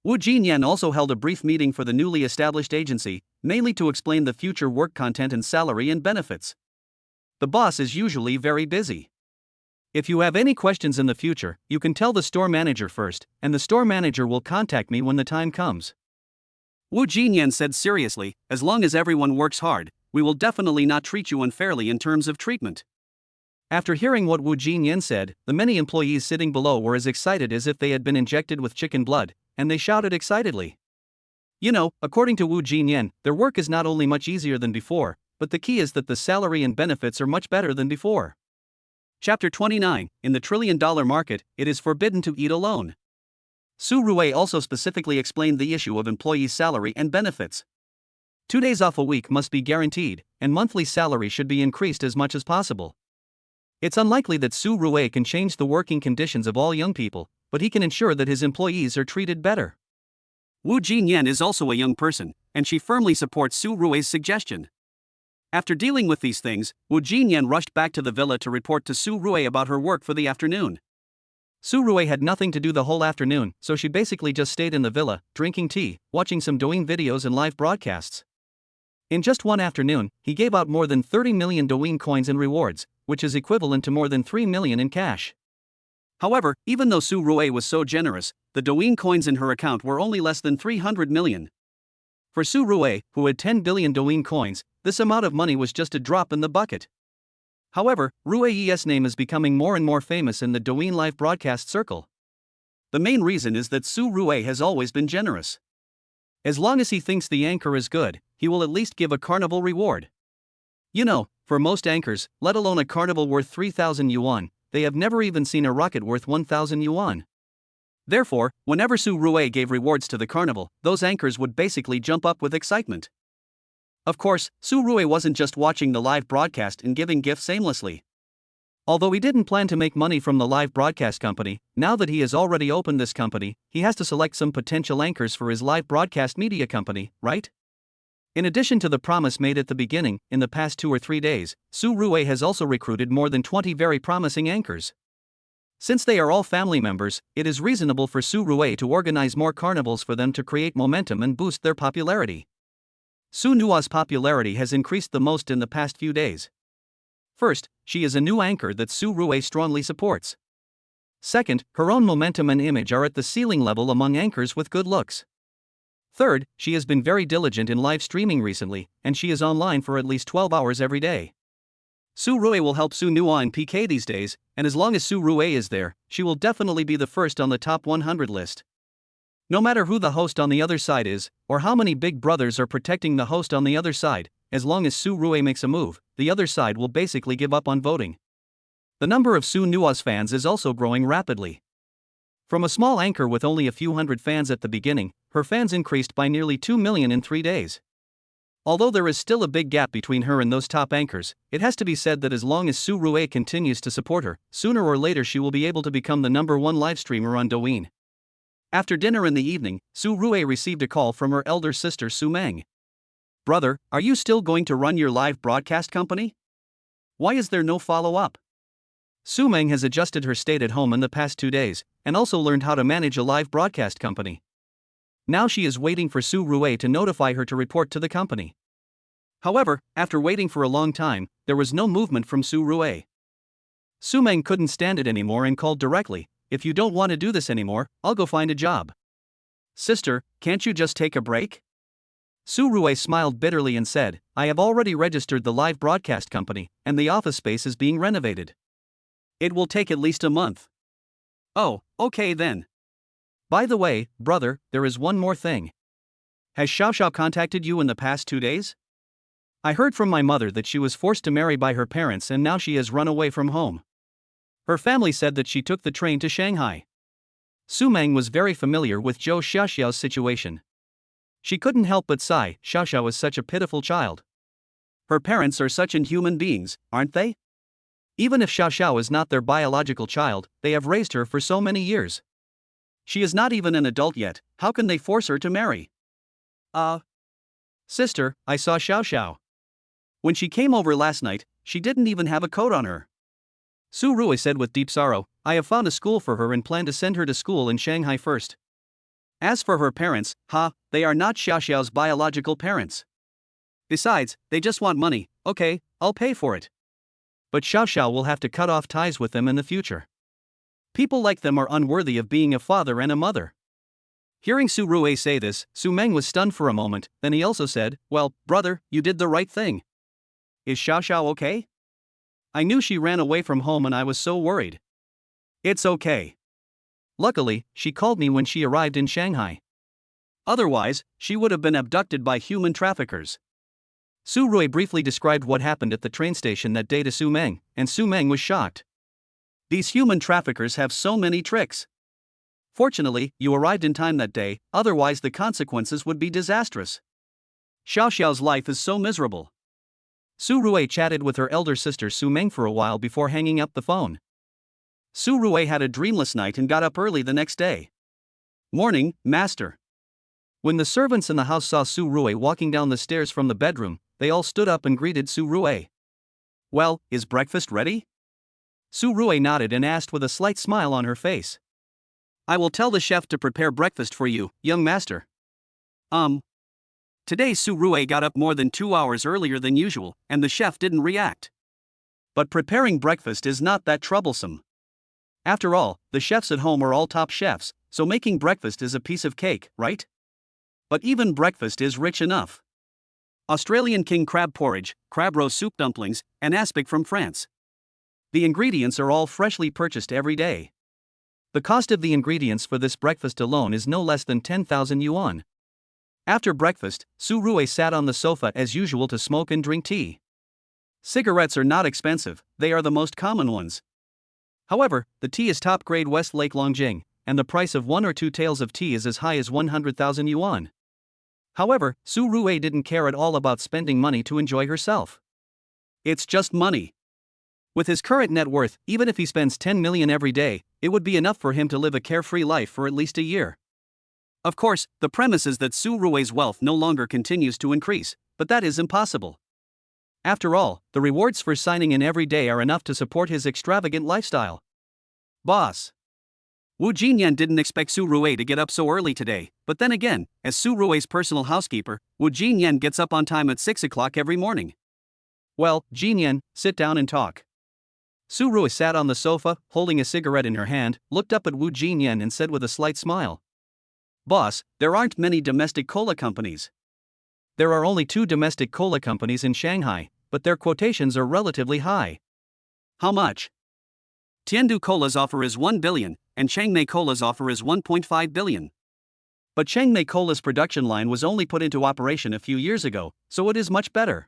S1: Wu Jinyan also held a brief meeting for the newly established agency, mainly to explain the future work content and salary and benefits. The boss is usually very busy. If you have any questions in the future, you can tell the store manager first, and the store manager will contact me when the time comes. Wu Jinyan said seriously, as long as everyone works hard, we will definitely not treat you unfairly in terms of treatment. After hearing what Wu Jinyan said, the many employees sitting below were as excited as if they had been injected with chicken blood, and they shouted excitedly. You know, according to Wu Jinyan, their work is not only much easier than before, but the key is that the salary and benefits are much better than before. Chapter 29, in the trillion-dollar market, it is forbidden to eat alone. Su Rui also specifically explained the issue of employees' salary and benefits. 2 days off a week must be guaranteed, and monthly salary should be increased as much as possible. It's unlikely that Su Rui can change the working conditions of all young people, but he can ensure that his employees are treated better. Wu Jinyan is also a young person, and she firmly supports Su Rui's suggestion. After dealing with these things, Wu Jinyan rushed back to the villa to report to Su Rui about her work for the afternoon. Su Rui had nothing to do the whole afternoon, so she basically just stayed in the villa, drinking tea, watching some Douyin videos and live broadcasts. In just one afternoon, he gave out more than 30 million Douyin coins in rewards, which is equivalent to more than 3 million in cash. However, even though Su Rui was so generous, the Douyin coins in her account were only less than 300 million. For Su Rui, who had 10 billion Douyin coins, this amount of money was just a drop in the bucket. However, Rui's name is becoming more and more famous in the Douyin live broadcast circle. The main reason is that Su Rui has always been generous. As long as he thinks the anchor is good, he will at least give a carnival reward. You know, for most anchors, let alone a carnival worth 3,000 yuan, they have never even seen a rocket worth 1,000 yuan. Therefore, whenever Su Rui gave rewards to the carnival, those anchors would basically jump up with excitement. Of course, Su Rui wasn't just watching the live broadcast and giving gifts aimlessly. Although he didn't plan to make money from the live broadcast company, now that he has already opened this company, he has to select some potential anchors for his live broadcast media company, right? In addition to the promise made at the beginning, in the past 2 or 3 days, Su Rui has also recruited more than 20 very promising anchors. Since they are all family members, it is reasonable for Su Rui to organize more carnivals for them to create momentum and boost their popularity. Su Nua's popularity has increased the most in the past few days. First, she is a new anchor that Su Rui strongly supports. Second, her own momentum and image are at the ceiling level among anchors with good looks. Third, she has been very diligent in live streaming recently, and she is online for at least 12 hours every day. Su Rui will help Su Nua in PK these days, and as long as Su Rui is there, she will definitely be the first on the top 100 list. No matter who the host on the other side is, or how many big brothers are protecting the host on the other side, as long as Su Rui makes a move, the other side will basically give up on voting. The number of Su Nua's fans is also growing rapidly. From a small anchor with only a few hundred fans at the beginning, her fans increased by nearly 2 million in 3 days. Although there is still a big gap between her and those top anchors, it has to be said that as long as Su Rui continues to support her, sooner or later she will be able to become the #1 live streamer on Douyin. After dinner in the evening, Su Rui received a call from her elder sister Su Meng. "Brother, are you still going to run your live broadcast company? Why is there no follow-up?" Su Meng has adjusted her state at home in the past 2 days, and also learned how to manage a live broadcast company. Now she is waiting for Su Rui to notify her to report to the company. However, after waiting for a long time, there was no movement from Su Rui. Su Meng couldn't stand it anymore and called directly, "If you don't want to do this anymore, I'll go find a job." "Sister, can't you just take a break?" Su Rui smiled bitterly and said, "I have already registered the live broadcast company, and the office space is being renovated. It will take at least a month." "Oh, okay then. By the way, brother, there is one more thing. Has Xiao contacted you in the past 2 days? I heard from my mother that she was forced to marry by her parents and now she has run away from home. Her family said that she took the train to Shanghai." Su Meng was very familiar with Zhou Xiaoxiao's situation. She couldn't help but sigh. Xiaoxiao is such a pitiful child. Her parents are such inhuman beings, aren't they? Even if Xiaoxiao is not their biological child, they have raised her for so many years. She is not even an adult yet, how can they force her to marry? Sister, I saw Xiaoxiao. When she came over last night, she didn't even have a coat on her. Su Rui said with deep sorrow, "I have found a school for her and plan to send her to school in Shanghai first. As for her parents, they are not Xiaoxiao's biological parents. Besides, they just want money. Okay, I'll pay for it. But Xiaoxiao will have to cut off ties with them in the future. People like them are unworthy of being a father and a mother." Hearing Su Rui say this, Su Meng was stunned for a moment, then he also said, "Well, brother, you did the right thing. Is Xiaoxiao okay? I knew she ran away from home and I was so worried." "It's okay. Luckily, she called me when she arrived in Shanghai. Otherwise, she would have been abducted by human traffickers." Su Rui briefly described what happened at the train station that day to Su Meng, and Su Meng was shocked. "These human traffickers have so many tricks. Fortunately, you arrived in time that day, otherwise the consequences would be disastrous. Xiaoxiao's life is so miserable." Su Rui chatted with her elder sister Su Meng for a while before hanging up the phone. Su Rui had a dreamless night and got up early the next day. "Morning, master. When the servants in the house saw Su Rui walking down the stairs from the bedroom, they all stood up and greeted Su Rui. "Well, is breakfast ready?" Su Rui nodded and asked with a slight smile on her face. "I will tell the chef to prepare breakfast for you, young master." Today Su Rui got up more than 2 hours earlier than usual, and the chef didn't react. But preparing breakfast is not that troublesome. After all, the chefs at home are all top chefs, so making breakfast is a piece of cake, right? But even breakfast is rich enough. Australian king crab porridge, crab roe soup dumplings, and aspic from France. The ingredients are all freshly purchased every day. The cost of the ingredients for this breakfast alone is no less than 10,000 yuan. After breakfast, Su Rui sat on the sofa as usual to smoke and drink tea. Cigarettes are not expensive, they are the most common ones. However, the tea is top-grade West Lake Longjing, and the price of 1 or 2 taels of tea is as high as 100,000 yuan. However, Su Rui didn't care at all about spending money to enjoy herself. It's just money. With his current net worth, even if he spends 10 million every day, it would be enough for him to live a carefree life for at least a year. Of course, the premise is that Su Rui's wealth no longer continues to increase, but that is impossible. After all, the rewards for signing in every day are enough to support his extravagant lifestyle. Boss. Wu Jinyan didn't expect Su Rui to get up so early today, but then again, as Su Rui's personal housekeeper, Wu Jinyan gets up on time at 6 o'clock every morning. "Well, Jinyan, sit down and talk." Su Rui sat on the sofa, holding a cigarette in her hand, looked up at Wu Jinyan and said with a slight smile, "Boss, there aren't many domestic cola companies." There are only 2 domestic cola companies in Shanghai, but their quotations are relatively high. How much? Tiandu Cola's offer is 1 billion, and Changmei Cola's offer is 1.5 billion. But Changmei Cola's production line was only put into operation a few years ago, so it is much better.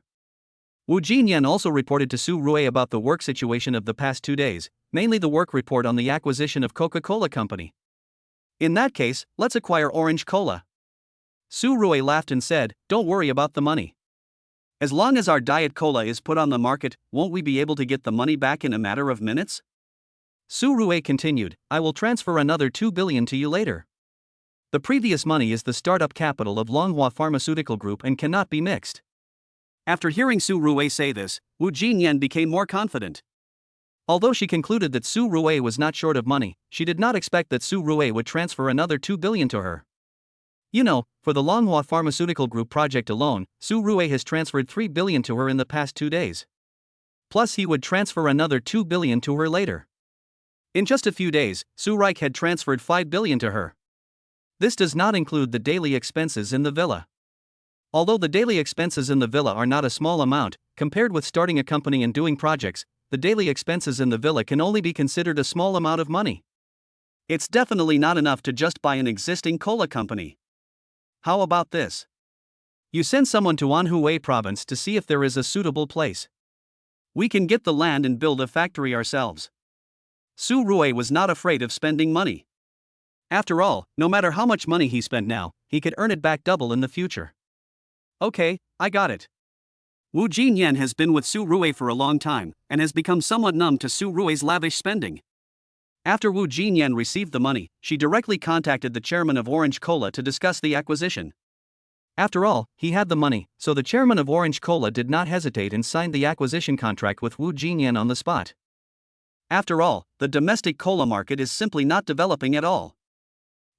S1: Wu Jinyan also reported to Su Rui about the work situation of the past 2 days, mainly the work report on the acquisition of Coca-Cola Company. "In that case, let's acquire Orange Cola." Su Rui laughed and said, "Don't worry about the money. As long as our Diet Cola is put on the market, won't we be able to get the money back in a matter of minutes?" Su Rui continued, "I will transfer another 2 billion to you later. The previous money is the startup capital of Longhua Pharmaceutical Group and cannot be mixed." After hearing Su Rui say this, Wu Jinyan became more confident. Although she concluded that Su Rui was not short of money, she did not expect that Su Rui would transfer another 2 billion to her. You know, for the Longhua Pharmaceutical Group project alone, Su Rui has transferred 3 billion to her in the past 2 days. Plus he would transfer another 2 billion to her later. In just a few days, Su Rui had transferred 5 billion to her. This does not include the daily expenses in the villa. Although the daily expenses in the villa are not a small amount, compared with starting a company and doing projects, the daily expenses in the villa can only be considered a small amount of money. It's definitely not enough to just buy an existing cola company. How about this? You send someone to Anhui province to see if there is a suitable place. We can get the land and build a factory ourselves. Su Rui was not afraid of spending money. After all, no matter how much money he spent now, he could earn it back double in the future. "Okay, I got it." Wu Jinyan has been with Su Rui for a long time, and has become somewhat numb to Su Rui's lavish spending. After Wu Jinyan received the money, she directly contacted the chairman of Orange Cola to discuss the acquisition. After all, he had the money, so the chairman of Orange Cola did not hesitate and signed the acquisition contract with Wu Jinyan on the spot. After all, the domestic cola market is simply not developing at all.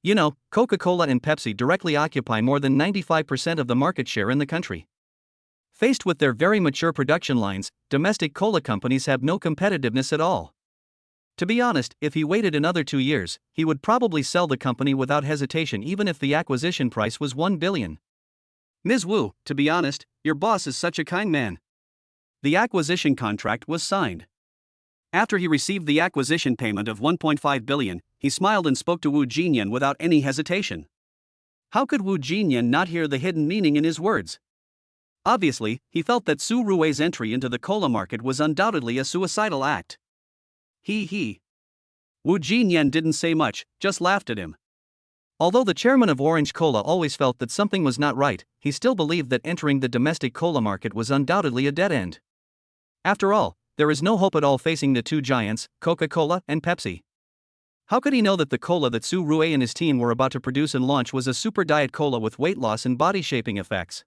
S1: You know, Coca-Cola and Pepsi directly occupy more than 95% of the market share in the country. Faced with their very mature production lines, domestic cola companies have no competitiveness at all. To be honest, if he waited another 2 years, he would probably sell the company without hesitation even if the acquisition price was 1 billion. "Ms. Wu, to be honest, your boss is such a kind man." The acquisition contract was signed. After he received the acquisition payment of 1.5 billion, he smiled and spoke to Wu Jinyan without any hesitation. How could Wu Jinyan not hear the hidden meaning in his words? Obviously, he felt that Su Rui's entry into the cola market was undoubtedly a suicidal act. Wu Jinyan didn't say much, just laughed at him. Although the chairman of Orange Cola always felt that something was not right, he still believed that entering the domestic cola market was undoubtedly a dead end. After all, there is no hope at all facing the 2 giants, Coca-Cola and Pepsi. How could he know that the cola that Su Rue and his team were about to produce and launch was a super diet cola with weight loss and body shaping effects?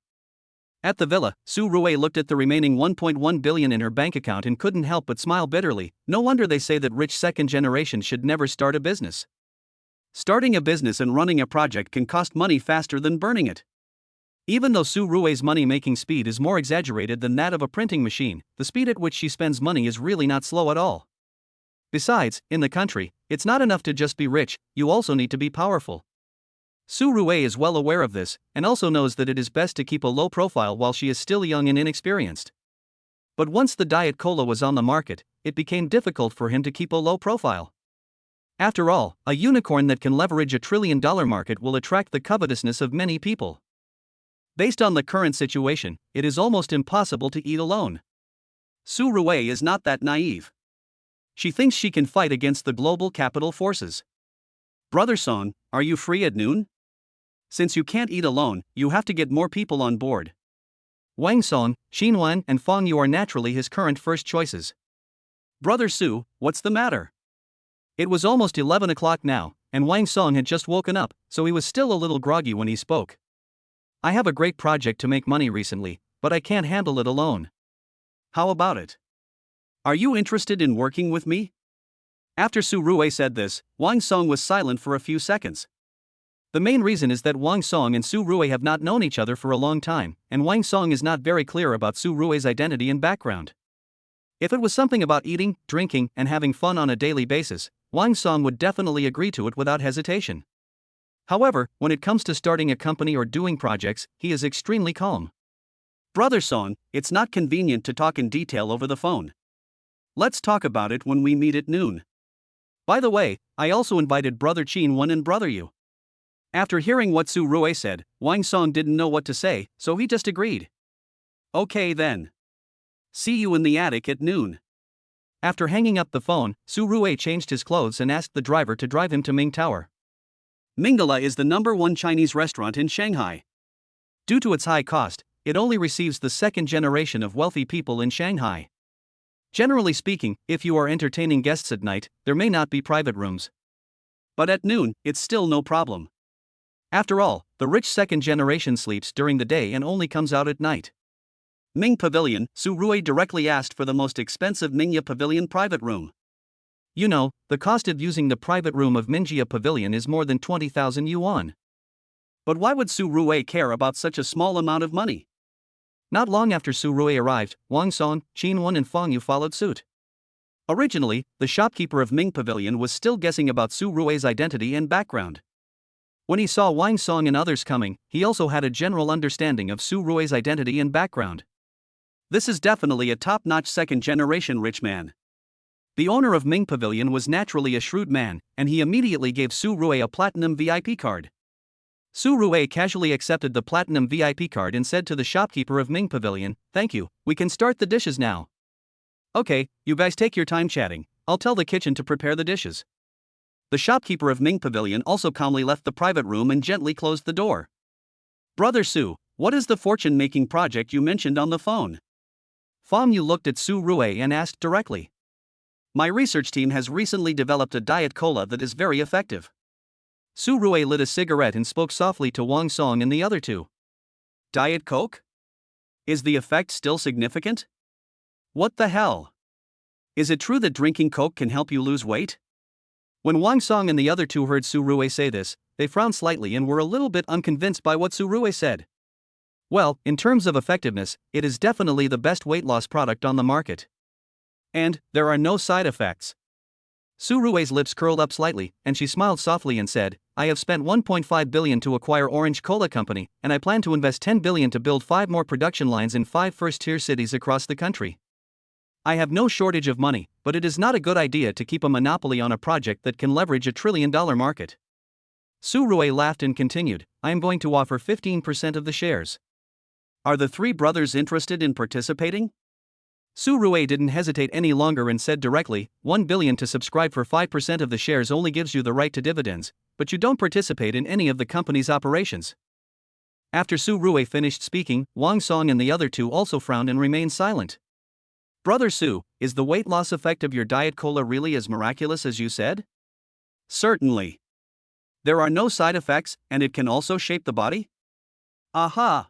S1: At the villa, Su Rue looked at the remaining 1.1 billion in her bank account and couldn't help but smile bitterly. No wonder they say that rich second generation should never start a business. Starting a business and running a project can cost money faster than burning it. Even though Su Rue's money-making speed is more exaggerated than that of a printing machine, the speed at which she spends money is really not slow at all. Besides, in the country, it's not enough to just be rich, you also need to be powerful. Su Rue is well aware of this, and also knows that it is best to keep a low profile while she is still young and inexperienced. But once the Diet Cola was on the market, it became difficult for him to keep a low profile. After all, a unicorn that can leverage $1 trillion market will attract the covetousness of many people. Based on the current situation, it is almost impossible to eat alone. Su Rue is not that naive. She thinks she can fight against the global capital forces. Brother Song, are you free at noon? Since you can't eat alone, you have to get more people on board. Wang Song, Xinwan, and Fong Yu are naturally his current first choices. Brother Su, what's the matter? It was almost 11 o'clock now, and Wang Song had just woken up, so he was still a little groggy when he spoke. I have a great project to make money recently, but I can't handle it alone. How about it? Are you interested in working with me? After Su Rue said this, Wang Song was silent for a few seconds. The main reason is that Wang Song and Su Rue have not known each other for a long time, and Wang Song is not very clear about Su Rue's identity and background. If it was something about eating, drinking, and having fun on a daily basis, Wang Song would definitely agree to it without hesitation. However, when it comes to starting a company or doing projects, he is extremely calm. Brother Song, it's not convenient to talk in detail over the phone. Let's talk about it when we meet at noon. By the way, I also invited Brother Qin and Brother Yu. After hearing what Su Rue said, Wang Song didn't know what to say, so he just agreed. Okay then. See you in the attic at noon. After hanging up the phone, Su Rue changed his clothes and asked the driver to drive him to Ming Tower. Mingdala is the #1 Chinese restaurant in Shanghai. Due to its high cost, it only receives the second generation of wealthy people in Shanghai. Generally speaking, if you are entertaining guests at night, there may not be private rooms. But at noon, it's still no problem. After all, the rich second generation sleeps during the day and only comes out at night. Ming Pavilion, Su Rue directly asked for the most expensive Mingjia Pavilion private room. You know, the cost of using the private room of Mingjia Pavilion is more than 20,000 yuan. But why would Su Rue care about such a small amount of money? Not long after Su Rue arrived, Wang Song, Qinwan and Fong Yu followed suit. Originally, the shopkeeper of Ming Pavilion was still guessing about Su Rue's identity and background. When he saw Wang Song and others coming, he also had a general understanding of Su Rue's identity and background. This is definitely a top-notch second-generation rich man. The owner of Ming Pavilion was naturally a shrewd man, and he immediately gave Su Rue a platinum VIP card. Su Rue casually accepted the platinum VIP card and said to the shopkeeper of Ming Pavilion, "Thank you, we can start the dishes now." "Okay, you guys take your time chatting, I'll tell the kitchen to prepare the dishes." The shopkeeper of Ming Pavilion also calmly left the private room and gently closed the door. Brother Su, what is the fortune-making project you mentioned on the phone? Fong Yu looked at Su Rue and asked directly. My research team has recently developed a diet cola that is very effective. Su Rue lit a cigarette and spoke softly to Wang Song and the other two. Diet Coke? Is the effect still significant? What the hell? Is it true that drinking Coke can help you lose weight? When Wang Song and the other two heard Su Rue say this, they frowned slightly and were a little bit unconvinced by what Su Rue said. Well, in terms of effectiveness, it is definitely the best weight loss product on the market. And there are no side effects. Su Rue's lips curled up slightly, and she smiled softly and said, I have spent 1.5 billion to acquire Orange Cola Company, and I plan to invest 10 billion to build 5 more production lines in 5 first-tier cities across the country. I have no shortage of money, but it is not a good idea to keep a monopoly on a project that can leverage $1 trillion market. Su Rue laughed and continued, I am going to offer 15% of the shares. Are the three brothers interested in participating? Su Rue didn't hesitate any longer and said directly, 1 billion to subscribe for 5% of the shares only gives you the right to dividends, but you don't participate in any of the company's operations. After Su Rue finished speaking, Wang Song and the other two also frowned and remained silent. Brother Su, is the weight loss effect of your diet cola really as miraculous as you said? Certainly. There are no side effects, and it can also shape the body? Aha!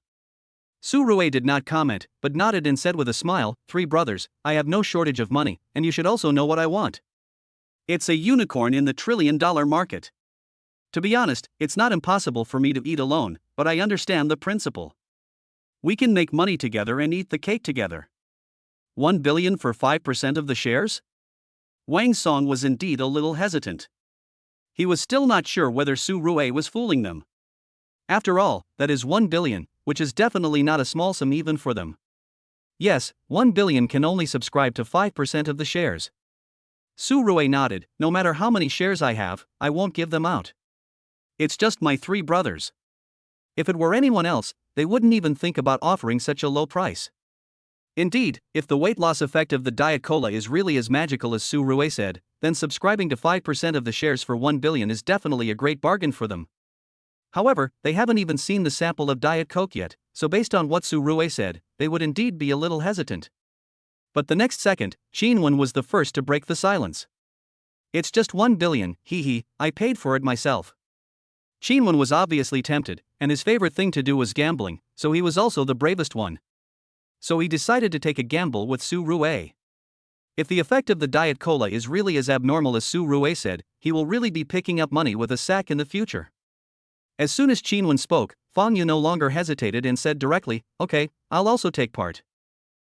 S1: Su Rue did not comment, but nodded and said with a smile, "Three brothers, I have no shortage of money, and you should also know what I want. It's a unicorn in the trillion-dollar market. To be honest, it's not impossible for me to eat alone, but I understand the principle. We can make money together and eat the cake together. 1 billion for 5% of the shares?" Wang Song was indeed a little hesitant. He was still not sure whether Su Rue was fooling them. After all, that is 1 billion, which is definitely not a small sum even for them. Yes, 1 billion can only subscribe to 5% of the shares. Su Rue nodded. "No matter how many shares I have, I won't give them out. It's just my three brothers. If it were anyone else, they wouldn't even think about offering such a low price." Indeed, if the weight loss effect of the Diet Cola is really as magical as Su Rue said, then subscribing to 5% of the shares for 1 billion is definitely a great bargain for them. However, they haven't even seen the sample of Diet Coke yet, so based on what Su Rue said, they would indeed be a little hesitant. But the next second, Chianqing was the first to break the silence. "It's just 1 billion, hee, I paid for it myself." Chianqing was obviously tempted, and his favorite thing to do was gambling, so he was also the bravest one. So he decided to take a gamble with Su Rue. If the effect of the Diet Cola is really as abnormal as Su Rue said, he will really be picking up money with a sack in the future. As soon as Chianqing spoke, Fang Yu no longer hesitated and said directly, "Okay, I'll also take part."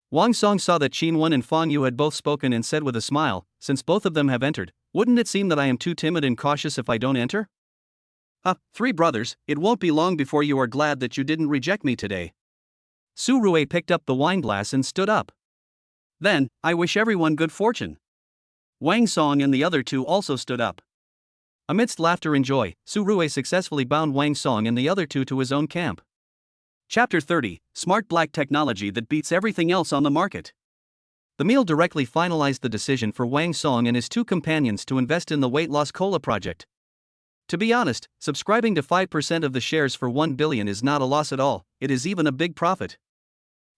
S1: Wang Song saw that Chianqing and Fang Yu had both spoken and said with a smile, "Since both of them have entered, wouldn't it seem that I am too timid and cautious if I don't enter?" Three brothers, it won't be long before you are glad that you didn't reject me today." Su Rue picked up the wine glass and stood up. "Then, I wish everyone good fortune." Wang Song and the other two also stood up. Amidst laughter and joy, Su Rue successfully bound Wang Song and the other two to his own camp. Chapter 30, Smart Black Technology that beats everything else on the market. The meal directly finalized the decision for Wang Song and his two companions to invest in the weight loss cola project. To be honest, subscribing to 5% of the shares for 1 billion is not a loss at all, it is even a big profit.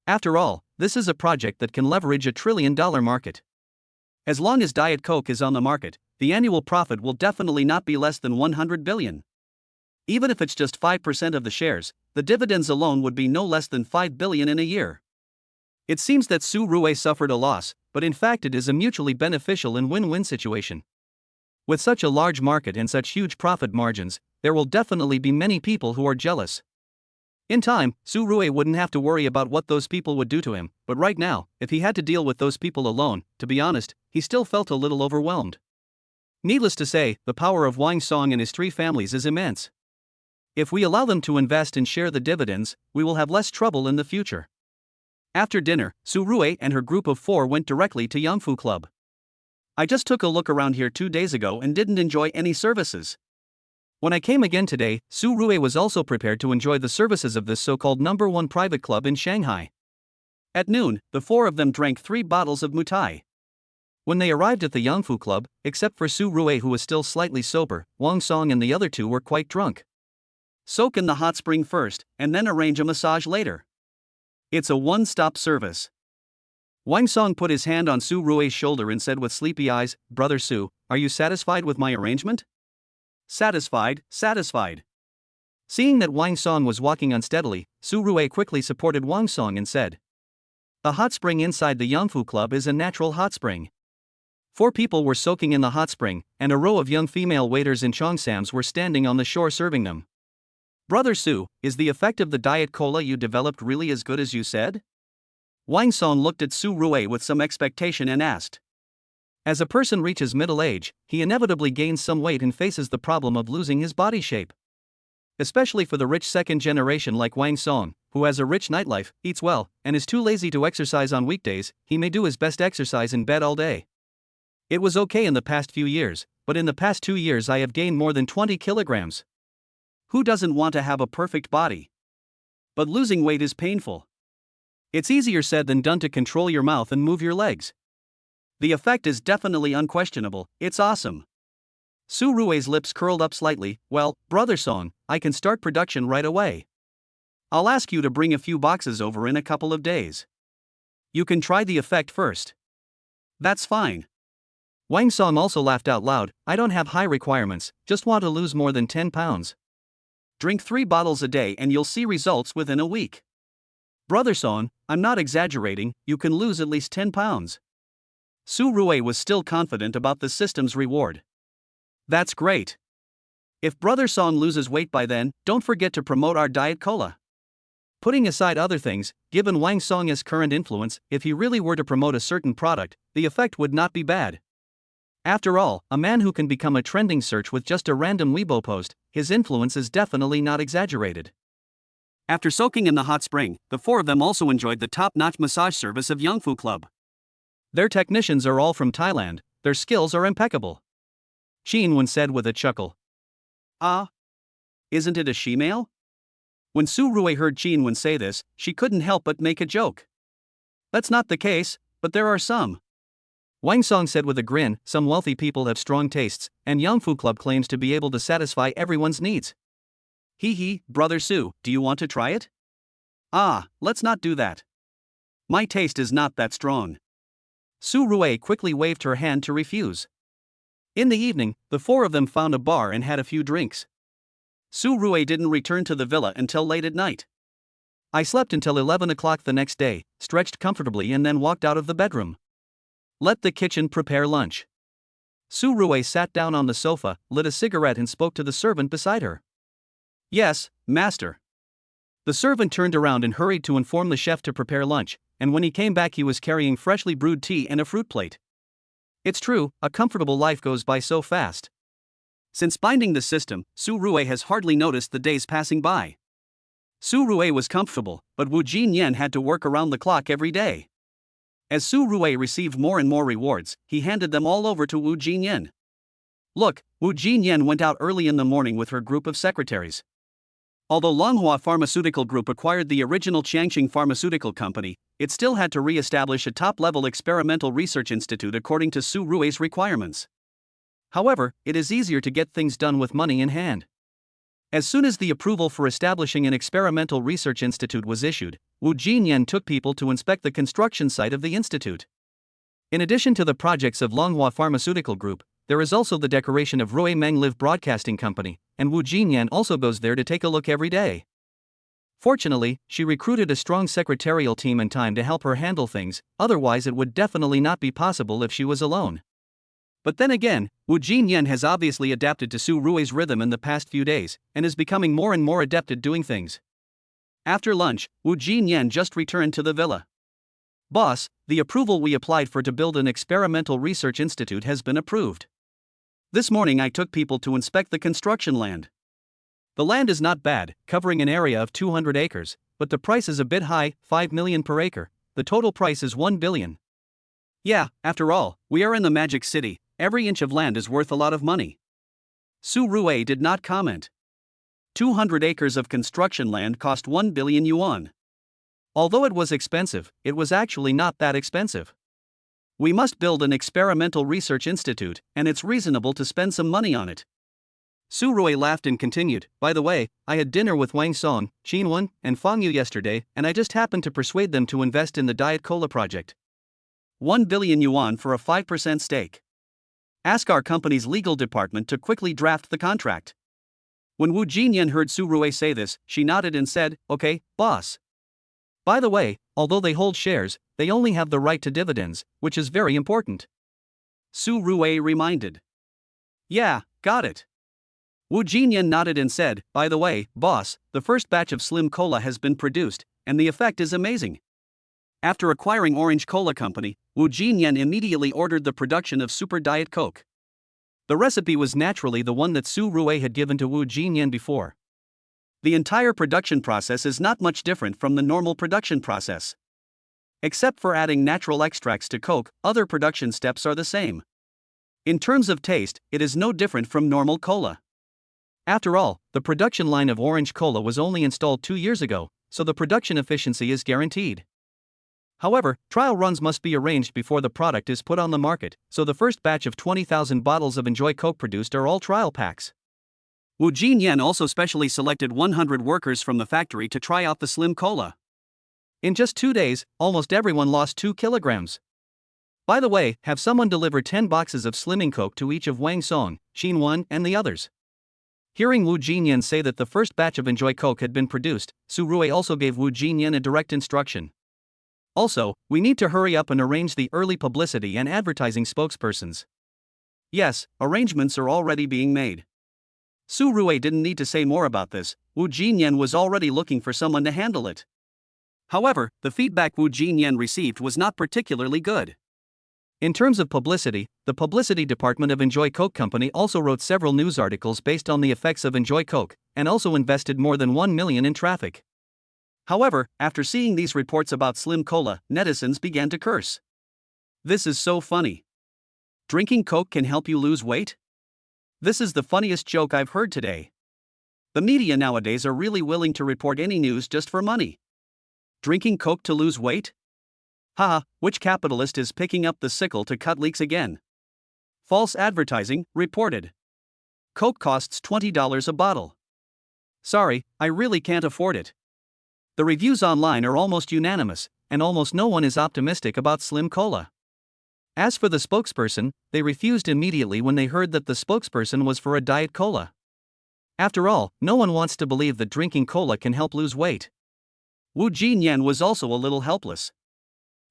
S1: After all, this is a project that can leverage a $1 trillion market. As long as Diet Coke is on the market, the annual profit will definitely not be less than 100 billion. Even if it's just 5% of the shares, the dividends alone would be no less than 5 billion in a year. It seems that Su Rue suffered a loss, but in fact it is a mutually beneficial and win-win situation. With such a large market and such huge profit margins, there will definitely be many people who are jealous. In time, Su Rue wouldn't have to worry about what those people would do to him, but right now, if he had to deal with those people alone, to be honest, he still felt a little overwhelmed. Needless to say, the power of Wang Song and his three families is immense. If we allow them to invest and share the dividends, we will have less trouble in the future. After dinner, Su Rue and her group of 4 went directly to Yangfu Club. "I just took a look around here 2 days ago and didn't enjoy any services. When I came again today, Su Rue was also prepared to enjoy the services of this so-called #1 private club in Shanghai. At noon, the 4 of them drank 3 bottles of mutai. When they arrived at the Yangfu Club, except for Su Rue who was still slightly sober, Wang Song and the other 2 were quite drunk. Soak in the hot spring first, and then arrange a massage later. It's a one-stop service." Wang Song put his hand on Su Rue's shoulder and said with sleepy eyes, "Brother Su, are you satisfied with my arrangement?" "Satisfied, satisfied." Seeing that Wang Song was walking unsteadily, Su Rue quickly supported Wang Song and said, "The hot spring inside the Yangfu Club is a natural hot spring." 4 people were soaking in the hot spring, and a row of young female waiters in cheongsams were standing on the shore serving them. "Brother Su, is the effect of the Diet Cola you developed really as good as you said?" Wang Song looked at Su Rue with some expectation and asked. As a person reaches middle age, he inevitably gains some weight and faces the problem of losing his body shape. Especially for the rich second generation like Wang Song, who has a rich nightlife, eats well, and is too lazy to exercise on weekdays, he may do his best exercise in bed all day. It was okay in the past few years, but in the past 2 years I have gained more than 20 kilograms. Who doesn't want to have a perfect body? But losing weight is painful. It's easier said than done to control your mouth and move your legs. The effect is definitely unquestionable, it's awesome. Su Rue's lips curled up slightly. "Well, Brother Song, I can start production right away. I'll ask you to bring a few boxes over in a couple of days. You can try the effect first." "That's fine." Wang Song also laughed out loud. I don't have high requirements, just want to lose more than 10 pounds. Drink 3 bottles a day and you'll see results within a week. Brother Song, I'm not exaggerating, you can lose at least 10 pounds. Su Rui was still confident about the system's reward. That's great. If Brother Song loses weight by then, don't forget to promote our Diet Cola. Putting aside other things, given Wang Song's current influence, if he really were to promote a certain product, the effect would not be bad. After all, a man who can become a trending search with just a random Weibo post, his influence is definitely not exaggerated. After soaking in the hot spring, the 4 of them also enjoyed the top-notch massage service of Yangfu Club. Their technicians are all from Thailand, their skills are impeccable. Chianqing said with a chuckle. Ah? Isn't it a she-male? When Su Rui heard Chianqing say this, she couldn't help but make a joke. That's not the case, but there are some. Wang Song said with a grin, some wealthy people have strong tastes, and Yangfu Club claims to be able to satisfy everyone's needs. Hee, Brother Su, do you want to try it? Ah, let's not do that. My taste is not that strong. Su Rui quickly waved her hand to refuse. In the evening, the 4 of them found a bar and had a few drinks. Su Rui didn't return to the villa until late at night. I slept until 11 o'clock the next day, stretched comfortably and then walked out of the bedroom. Let the kitchen prepare lunch. Su Rui sat down on the sofa, lit a cigarette and spoke to the servant beside her. Yes, master. The servant turned around and hurried to inform the chef to prepare lunch, and when he came back he was carrying freshly brewed tea and a fruit plate. It's true, a comfortable life goes by so fast. Since binding the system, Su Rui has hardly noticed the days passing by. Su Rui was comfortable, but Wu Jinyan had to work around the clock every day. As Su Rui received more and more rewards, he handed them all over to Wu Jinyan. Look, Wu Jinyan went out early in the morning with her group of secretaries. Although Longhua Pharmaceutical Group acquired the original Chianqing pharmaceutical company, it still had to re-establish a top-level experimental research institute according to Su Rui's requirements. However, it is easier to get things done with money in hand. As soon as the approval for establishing an experimental research institute was issued, Wu Jinyan took people to inspect the construction site of the institute. In addition to the projects of Longhua Pharmaceutical Group, there is also the decoration of Rui Meng Live Broadcasting Company, and Wu Jinyan also goes there to take a look every day. Fortunately, she recruited a strong secretarial team in time to help her handle things, otherwise it would definitely not be possible if she was alone. But then again, Wu Jinyan has obviously adapted to Su Rui's rhythm in the past few days, and is becoming more and more adept at doing things. After lunch, Wu Jinyan just returned to the villa. Boss, the approval we applied for to build an experimental research institute has been approved. This morning I took people to inspect the construction land. The land is not bad, covering an area of 200 acres, but the price is a bit high, 5 million per acre. The total price is 1 billion. Yeah, after all, we are in the Magic City, every inch of land is worth a lot of money. Su Rui did not comment. 200 acres of construction land cost 1 billion yuan. Although it was expensive, it was actually not that expensive. We must build an experimental research institute, and it's reasonable to spend some money on it. Su Rui laughed and continued, by the way, I had dinner with Wang Song, Chianqing, and Fang Yu yesterday, and I just happened to persuade them to invest in the Diet Cola project. 1 billion yuan for a 5% stake. Ask our company's legal department to quickly draft the contract. When Wu Jinyan heard Su Rui say this, she nodded and said, okay, boss. By the way, although they hold shares, they only have the right to dividends, which is very important. Su Rui reminded. Yeah, got it. Wu Jinyan nodded and said, by the way, boss, the first batch of Slim Cola has been produced, and the effect is amazing. After acquiring Orange Cola Company, Wu Jinyan immediately ordered the production of Super Diet Coke. The recipe was naturally the one that Su Rui had given to Wu Jinyan before. The entire production process is not much different from the normal production process. Except for adding natural extracts to Coke, other production steps are the same. In terms of taste, it is no different from normal cola. After all, the production line of Orange Cola was only installed 2 years ago, so the production efficiency is guaranteed. However, trial runs must be arranged before the product is put on the market, so the first batch of 20,000 bottles of Enjoy Coke produced are all trial packs. Wu Jinyan also specially selected 100 workers from the factory to try out the Slim Cola. In just 2 days, almost everyone lost 2 kilograms. By the way, have someone deliver 10 boxes of Slimming Coke to each of Wang Song, Xin Wan, and the others. Hearing Wu Jinyan say that the first batch of Enjoy Coke had been produced, Su Rui also gave Wu Jinyan a direct instruction. Also, we need to hurry up and arrange the early publicity and advertising spokespersons. Yes, arrangements are already being made. Su Rui didn't need to say more about this. Wu Jinyan was already looking for someone to handle it. However, the feedback Wu Jinyan received was not particularly good. In terms of publicity, the publicity department of Enjoy Coke Company also wrote several news articles based on the effects of Enjoy Coke, and also invested more than 1 million in traffic. However, after seeing these reports about Slim Cola, netizens began to curse. This is so funny. Drinking Coke can help you lose weight? This is the funniest joke I've heard today. The media nowadays are really willing to report any news just for money. Drinking Coke to lose weight? Haha, which capitalist is picking up the sickle to cut leaks again? False advertising, reported. Coke costs $20 a bottle. Sorry, I really can't afford it. The reviews online are almost unanimous, and almost no one is optimistic about Slim Cola. As for the spokesperson, they refused immediately when they heard that the spokesperson was for a diet cola. After all, no one wants to believe that drinking cola can help lose weight. Wu Jinyan was also a little helpless.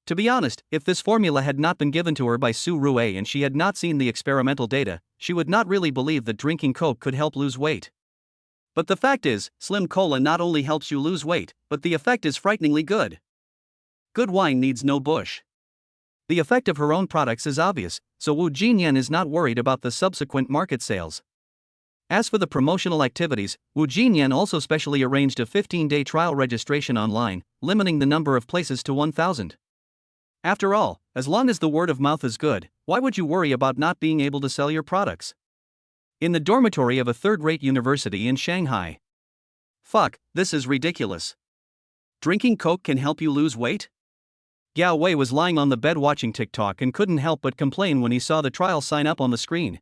S1: To be honest, if this formula had not been given to her by Su Rui and she had not seen the experimental data, she would not really believe that drinking Coke could help lose weight. But the fact is, Slim Cola not only helps you lose weight, but the effect is frighteningly good. Good wine needs no bush. The effect of her own products is obvious, so Wu Jinyan is not worried about the subsequent market sales. As for the promotional activities, Wu Jinyan also specially arranged a 15-day trial registration online, limiting the number of places to 1,000. After all, as long as the word of mouth is good, why would you worry about not being able to sell your products? In the dormitory of a third-rate university in Shanghai. Fuck, this is ridiculous. Drinking Coke can help you lose weight? Gao Wei was lying on the bed watching TikTok and couldn't help but complain when he saw the trial sign up on the screen.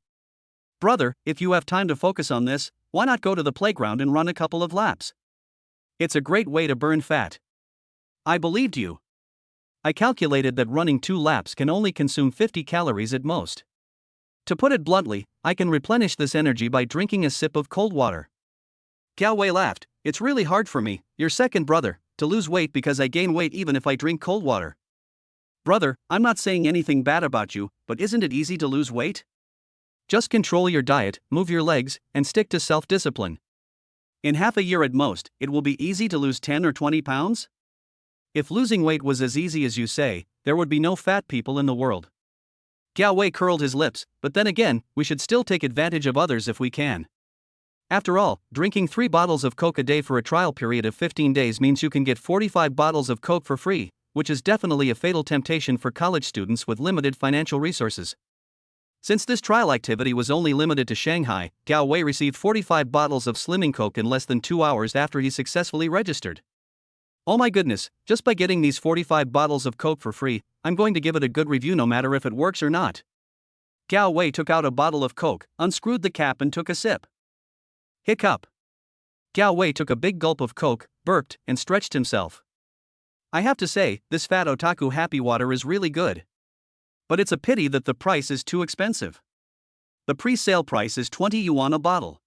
S1: Brother, if you have time to focus on this, why not go to the playground and run a couple of laps? It's a great way to burn fat. I believed you. I calculated that running 2 laps can only consume 50 calories at most. To put it bluntly, I can replenish this energy by drinking a sip of cold water. Gao Wei laughed. It's really hard for me, your second brother, to lose weight because I gain weight even if I drink cold water. Brother, I'm not saying anything bad about you, but isn't it easy to lose weight? Just control your diet, move your legs, and stick to self-discipline. In half a year at most, it will be easy to lose 10 or 20 pounds? If losing weight was as easy as you say, there would be no fat people in the world. Gao Wei curled his lips, but then again, we should still take advantage of others if we can. After all, drinking 3 bottles of Coke a day for a trial period of 15 days means you can get 45 bottles of Coke for free, which is definitely a fatal temptation for college students with limited financial resources. Since this trial activity was only limited to Shanghai, Gao Wei received 45 bottles of Slimming Coke in less than 2 hours after he successfully registered. Oh my goodness, just by getting these 45 bottles of Coke for free, I'm going to give it a good review no matter if it works or not. Gao Wei took out a bottle of Coke, unscrewed the cap and took a sip. Hiccup. Gao Wei took a big gulp of Coke, burped, and stretched himself. I have to say, this fat otaku happy water is really good. But it's a pity that the price is too expensive. The pre-sale price is 20 yuan a bottle.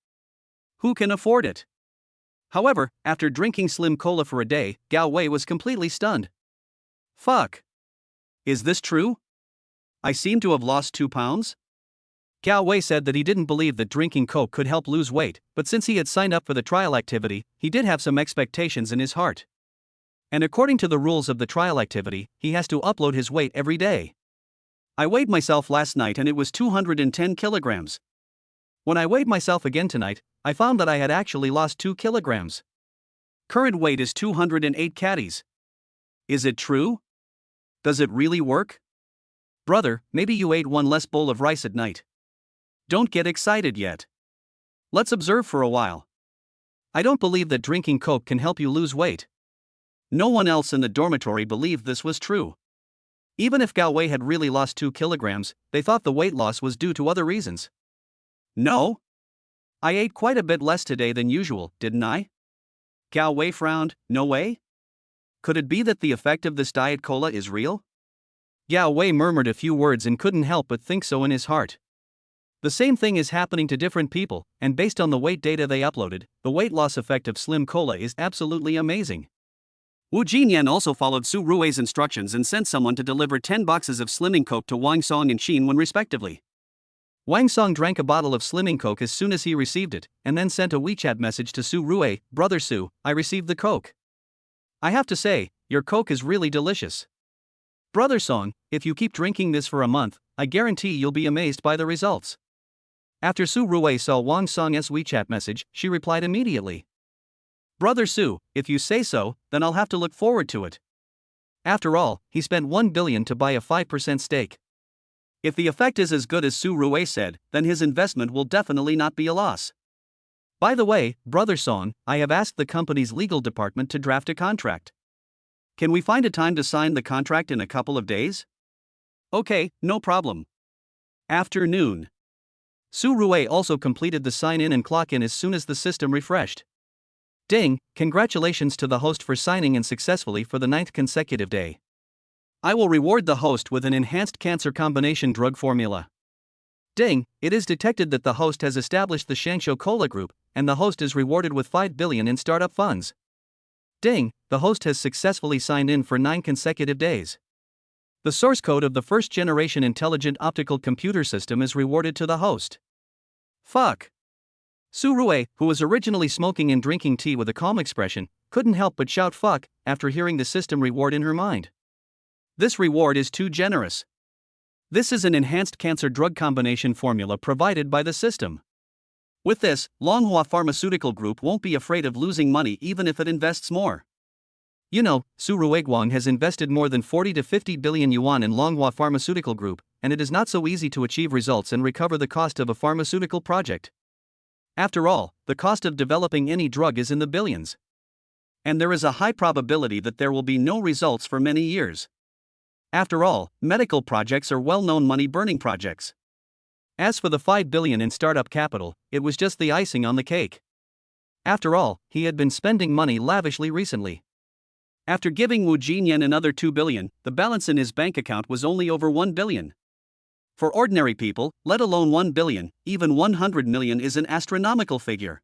S1: Who can afford it? However, after drinking Slim Cola for a day, Gao Wei was completely stunned. Fuck. Is this true? I seem to have lost 2 pounds? Gao Wei said that he didn't believe that drinking Coke could help lose weight, but since he had signed up for the trial activity, he did have some expectations in his heart. And according to the rules of the trial activity, he has to upload his weight every day. I weighed myself last night and it was 210 kilograms. When I weighed myself again tonight, I found that I had actually lost 2 kilograms. Current weight is 208 catties. Is it true? Does it really work? Brother, maybe you ate 1 less bowl of rice at night. Don't get excited yet. Let's observe for a while. I don't believe that drinking Coke can help you lose weight. No one else in the dormitory believed this was true. Even if Gao Wei had really lost 2 kilograms, they thought the weight loss was due to other reasons. No? I ate quite a bit less today than usual, didn't I? Gao Wei frowned. No way? Could it be that the effect of this diet cola is real? Yao Wei murmured a few words and couldn't help but think so in his heart. The same thing is happening to different people, and based on the weight data they uploaded, the weight loss effect of Slim Cola is absolutely amazing. Wu Jinyan also followed Su Rui's instructions and sent someone to deliver 10 boxes of Slimming Coke to Wang Song and Xin Wen respectively. Wang Song drank a bottle of Slimming Coke as soon as he received it, and then sent a WeChat message to Su Rui, "Brother Su, I received the Coke. I have to say, your Coke is really delicious. Brother Song, if you keep drinking this for a month, I guarantee you'll be amazed by the results." After Su Rui saw Wang Song's WeChat message, she replied immediately. "Brother Su, if you say so, then I'll have to look forward to it." After all, he spent 1 billion to buy a 5% stake. If the effect is as good as Su Rui said, then his investment will definitely not be a loss. By the way, Brother Song, I have asked the company's legal department to draft a contract. Can we find a time to sign the contract in a couple of days? Okay, no problem. Afternoon. Su Rui also completed the sign-in and clock-in as soon as the system refreshed. Ding, congratulations to the host for signing in successfully for the 9th consecutive day. I will reward the host with an enhanced cancer combination drug formula. Ding, it is detected that the host has established the Shangshou Cola Group, and the host is rewarded with 5 billion in startup funds. Ding, the host has successfully signed in for 9 consecutive days. The source code of the first-generation intelligent optical computer system is rewarded to the host. Fuck. Su Rui, who was originally smoking and drinking tea with a calm expression, couldn't help but shout fuck after hearing the system reward in her mind. This reward is too generous. This is an enhanced cancer drug combination formula provided by the system. With this, Longhua Pharmaceutical Group won't be afraid of losing money even if it invests more. You know, Su Ruiguang has invested more than 40 to 50 billion yuan in Longhua Pharmaceutical Group, and it is not so easy to achieve results and recover the cost of a pharmaceutical project. After all, the cost of developing any drug is in the billions. And there is a high probability that there will be no results for many years. After all, medical projects are well-known money-burning projects. As for the 5 billion in startup capital, it was just the icing on the cake. After all, he had been spending money lavishly recently. After giving Wu Jinyan another 2 billion, the balance in his bank account was only over 1 billion. For ordinary people, let alone 1 billion, even 100 million is an astronomical figure.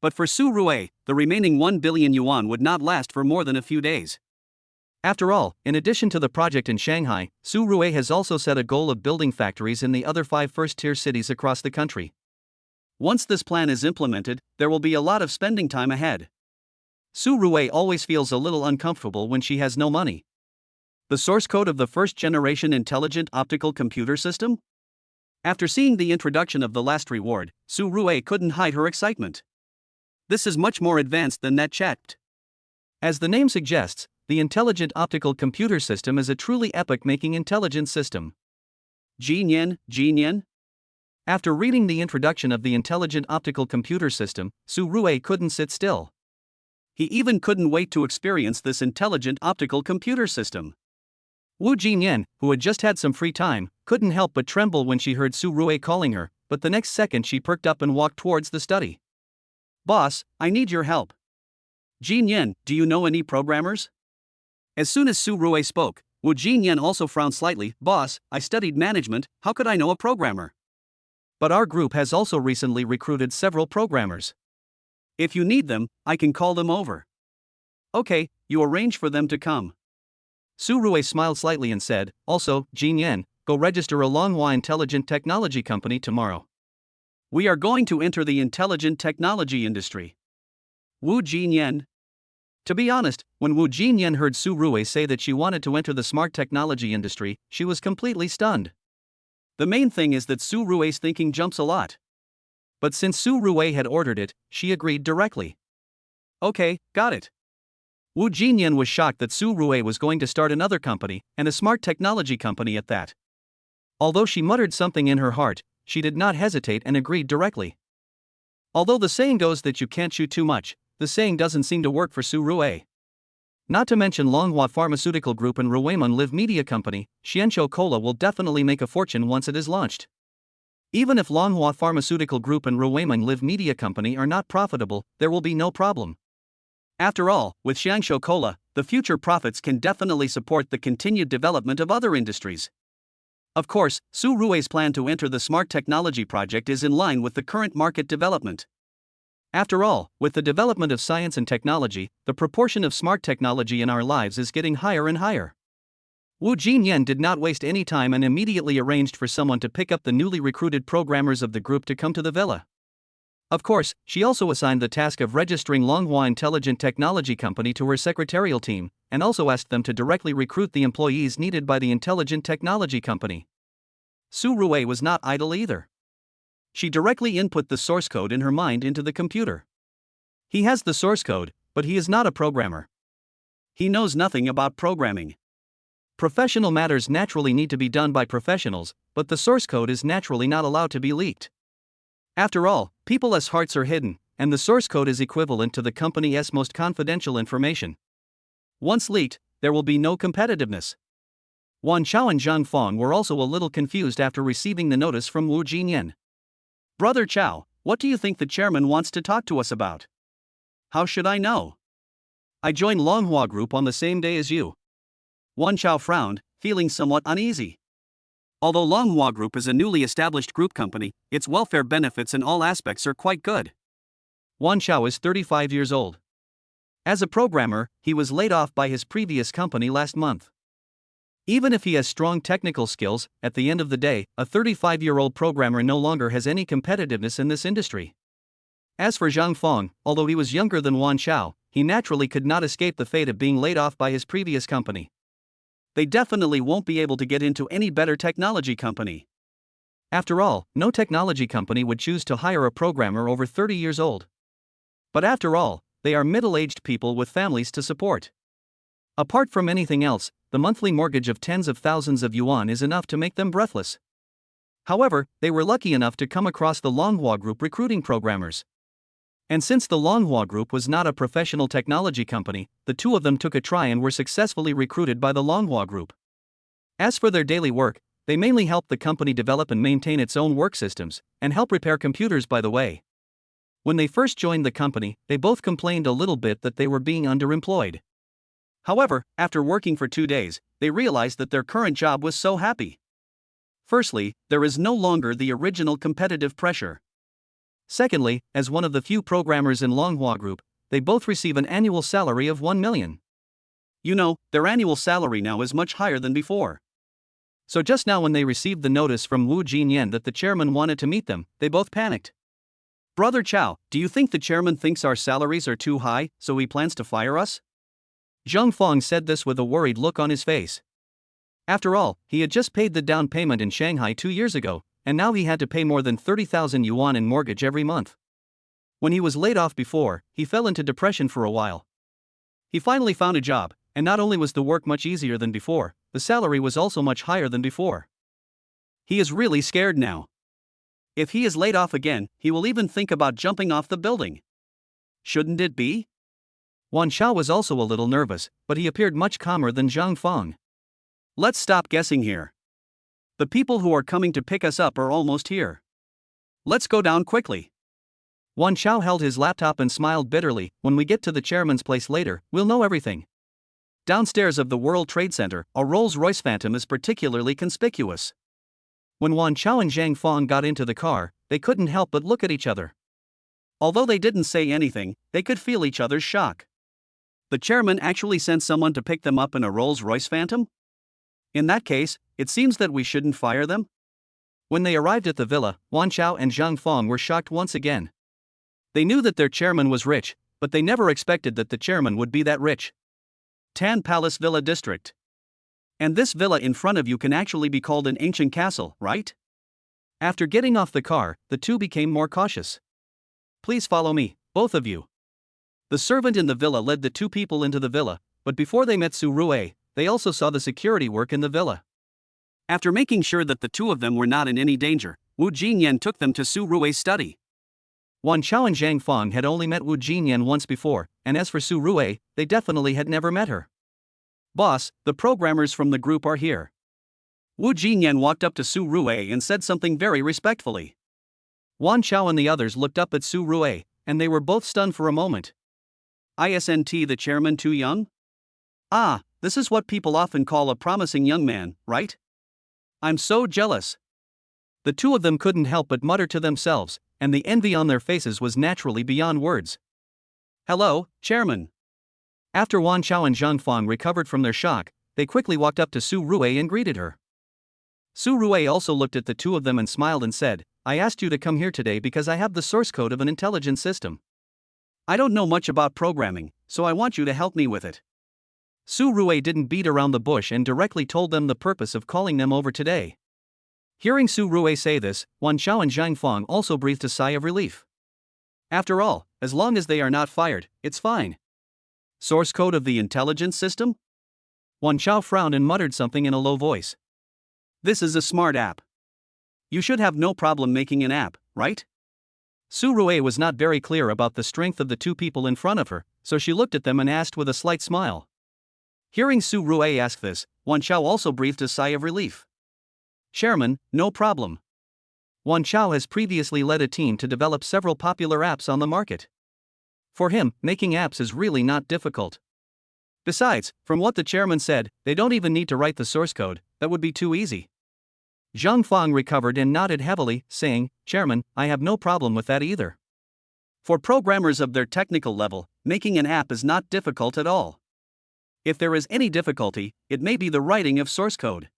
S1: But for Su Rui, the remaining 1 billion yuan would not last for more than a few days. After all, in addition to the project in Shanghai, Su Rui has also set a goal of building factories in the other 5 first-tier cities across the country. Once this plan is implemented, there will be a lot of spending time ahead. Su Rui always feels a little uncomfortable when she has no money. The source code of the first-generation intelligent optical computer system? After seeing the introduction of the last reward, Su Rui couldn't hide her excitement. This is much more advanced than that chat. As the name suggests, the intelligent optical computer system is a truly epoch-making intelligence system. Jinyan? After reading the introduction of the intelligent optical computer system, Su Rui couldn't sit still. He even couldn't wait to experience this intelligent optical computer system. Wu Jinyan, who had just had some free time, couldn't help but tremble when she heard Su Rui calling her, but the next second she perked up and walked towards the study. "Boss, I need your help." "Jinyan, do you know any programmers?" As soon as Su Rui spoke, Wu Jinyan also frowned slightly. "Boss, I studied management, how could I know a programmer? But our group has also recently recruited several programmers. If you need them, I can call them over." "Okay, you arrange for them to come." Su Rui smiled slightly and said, "Also, Jinyan, go register a Longhua Intelligent Technology Company tomorrow. We are going to enter the intelligent technology industry." Wu Jinyan. To be honest, when Wu Jinyan heard Su Rui say that she wanted to enter the smart technology industry, she was completely stunned. The main thing is that Su Rui's thinking jumps a lot. But since Su Rui had ordered it, she agreed directly. "Okay, got it." Wu Jinyan was shocked that Su Rui was going to start another company, and a smart technology company at that. Although she muttered something in her heart, she did not hesitate and agreed directly. Although the saying goes that you can't chew too much, the saying doesn't seem to work for Su Rui. Not to mention Longhua Pharmaceutical Group and Ruiman Live Media Company, Xianqiu Cola will definitely make a fortune once it is launched. Even if Longhua Pharmaceutical Group and Ruiman Live Media Company are not profitable, there will be no problem. After all, with Xiangshu Cola, the future profits can definitely support the continued development of other industries. Of course, Su Rui's plan to enter the smart technology project is in line with the current market development. After all, with the development of science and technology, the proportion of smart technology in our lives is getting higher and higher. Wu Jinyan did not waste any time and immediately arranged for someone to pick up the newly recruited programmers of the group to come to the villa. Of course, she also assigned the task of registering Longhua Intelligent Technology Company to her secretarial team, and also asked them to directly recruit the employees needed by the Intelligent Technology Company. Su Rui was not idle either. She directly input the source code in her mind into the computer. He has the source code, but he is not a programmer. He knows nothing about programming. Professional matters naturally need to be done by professionals, but the source code is naturally not allowed to be leaked. After all, people's hearts are hidden, and the source code is equivalent to the company's most confidential information. Once leaked, there will be no competitiveness. Wan Chao and Zhang Fong were also a little confused after receiving the notice from Wu Jinyan. "Brother Chao, what do you think the chairman wants to talk to us about?" "How should I know? I joined Longhua Group on the same day as you." Wan Chao frowned, feeling somewhat uneasy. Although Longhua Group is a newly established group company, its welfare benefits in all aspects are quite good. Wan Chao is 35 years old. As a programmer, he was laid off by his previous company last month. Even if he has strong technical skills, at the end of the day, a 35-year-old programmer no longer has any competitiveness in this industry. As for Zhang Fong, although he was younger than Wan Chao, he naturally could not escape the fate of being laid off by his previous company. They definitely won't be able to get into any better technology company. After all, no technology company would choose to hire a programmer over 30 years old. But after all, they are middle-aged people with families to support. Apart from anything else, the monthly mortgage of tens of thousands of yuan is enough to make them breathless. However, they were lucky enough to come across the Longhua Group recruiting programmers. And since the Longhua Group was not a professional technology company, the two of them took a try and were successfully recruited by the Longhua Group. As for their daily work, they mainly help the company develop and maintain its own work systems, and help repair computers by the way. When they first joined the company, they both complained a little bit that they were being underemployed. However, after working for 2 days, they realized that their current job was so happy. Firstly, there is no longer the original competitive pressure. Secondly, as one of the few programmers in Longhua Group, they both receive an annual salary of 1 million. You know, their annual salary now is much higher than before. So just now when they received the notice from Wu Jinyan that the chairman wanted to meet them, they both panicked. "Brother Chao, do you think the chairman thinks our salaries are too high, so he plans to fire us?" Zhang Fong said this with a worried look on his face. After all, he had just paid the down payment in Shanghai 2 years ago, and now he had to pay more than 30,000 yuan in mortgage every month. When he was laid off before, he fell into depression for a while. He finally found a job, and not only was the work much easier than before, the salary was also much higher than before. He is really scared now. If he is laid off again, he will even think about jumping off the building. Shouldn't it be? Wan Chao was also a little nervous, but he appeared much calmer than Zhang Fong. "Let's stop guessing here. The people who are coming to pick us up are almost here. Let's go down quickly." Wan Chao held his laptop and smiled bitterly. "When we get to the chairman's place later, we'll know everything." Downstairs of the World Trade Center, a Rolls-Royce Phantom is particularly conspicuous. When Wan Chao and Zhang Fong got into the car, they couldn't help but look at each other. Although they didn't say anything, they could feel each other's shock. The chairman actually sent someone to pick them up in a Rolls-Royce Phantom? In that case, it seems that we shouldn't fire them? When they arrived at the villa, Wan Chao and Zhang Fong were shocked once again. They knew that their chairman was rich, but they never expected that the chairman would be that rich. Tan Palace Villa District. And this villa in front of you can actually be called an ancient castle, right? After getting off the car, the two became more cautious. "Please follow me, both of you." The servant in the villa led the two people into the villa, but before they met Su Rui, they also saw the security work in the villa. After making sure that the two of them were not in any danger, Wu Jinyan took them to Su Rui's study. Wan Chao and Zhang Fong had only met Wu Jinyan once before, and as for Su Rui, they definitely had never met her. "Boss, the programmers from the group are here." Wu Jinyan walked up to Su Rui and said something very respectfully. Wan Chao and the others looked up at Su Rui, and they were both stunned for a moment. Isn't the chairman too young? Ah, this is what people often call a promising young man, right? I'm so jealous. The two of them couldn't help but mutter to themselves, and the envy on their faces was naturally beyond words. Hello, Chairman. After Wan Chao and Zhang Fang recovered from their shock, they quickly walked up to Su Rui and greeted her. Su Rui also looked at the two of them and smiled and said, I asked you to come here today because I have the source code of an intelligent system. I don't know much about programming, so I want you to help me with it. Su Rui didn't beat around the bush and directly told them the purpose of calling them over today. Hearing Su Rui say this, Wan Chao and Zhang Fang also breathed a sigh of relief. After all, as long as they are not fired, it's fine. Source code of the intelligence system? Wan Chao frowned and muttered something in a low voice. This is a smart app. You should have no problem making an app, right? Su Rui was not very clear about the strength of the two people in front of her, so she looked at them and asked with a slight smile. Hearing Su Rui ask this, Wan Chao also breathed a sigh of relief. Chairman, no problem. Wan Chao has previously led a team to develop several popular apps on the market. For him, making apps is really not difficult. Besides, from what the chairman said, they don't even need to write the source code, that would be too easy. Zhang Fang recovered and nodded heavily, saying, Chairman, I have no problem with that either. For programmers of their technical level, making an app is not difficult at all. If there is any difficulty, it may be the writing of source code.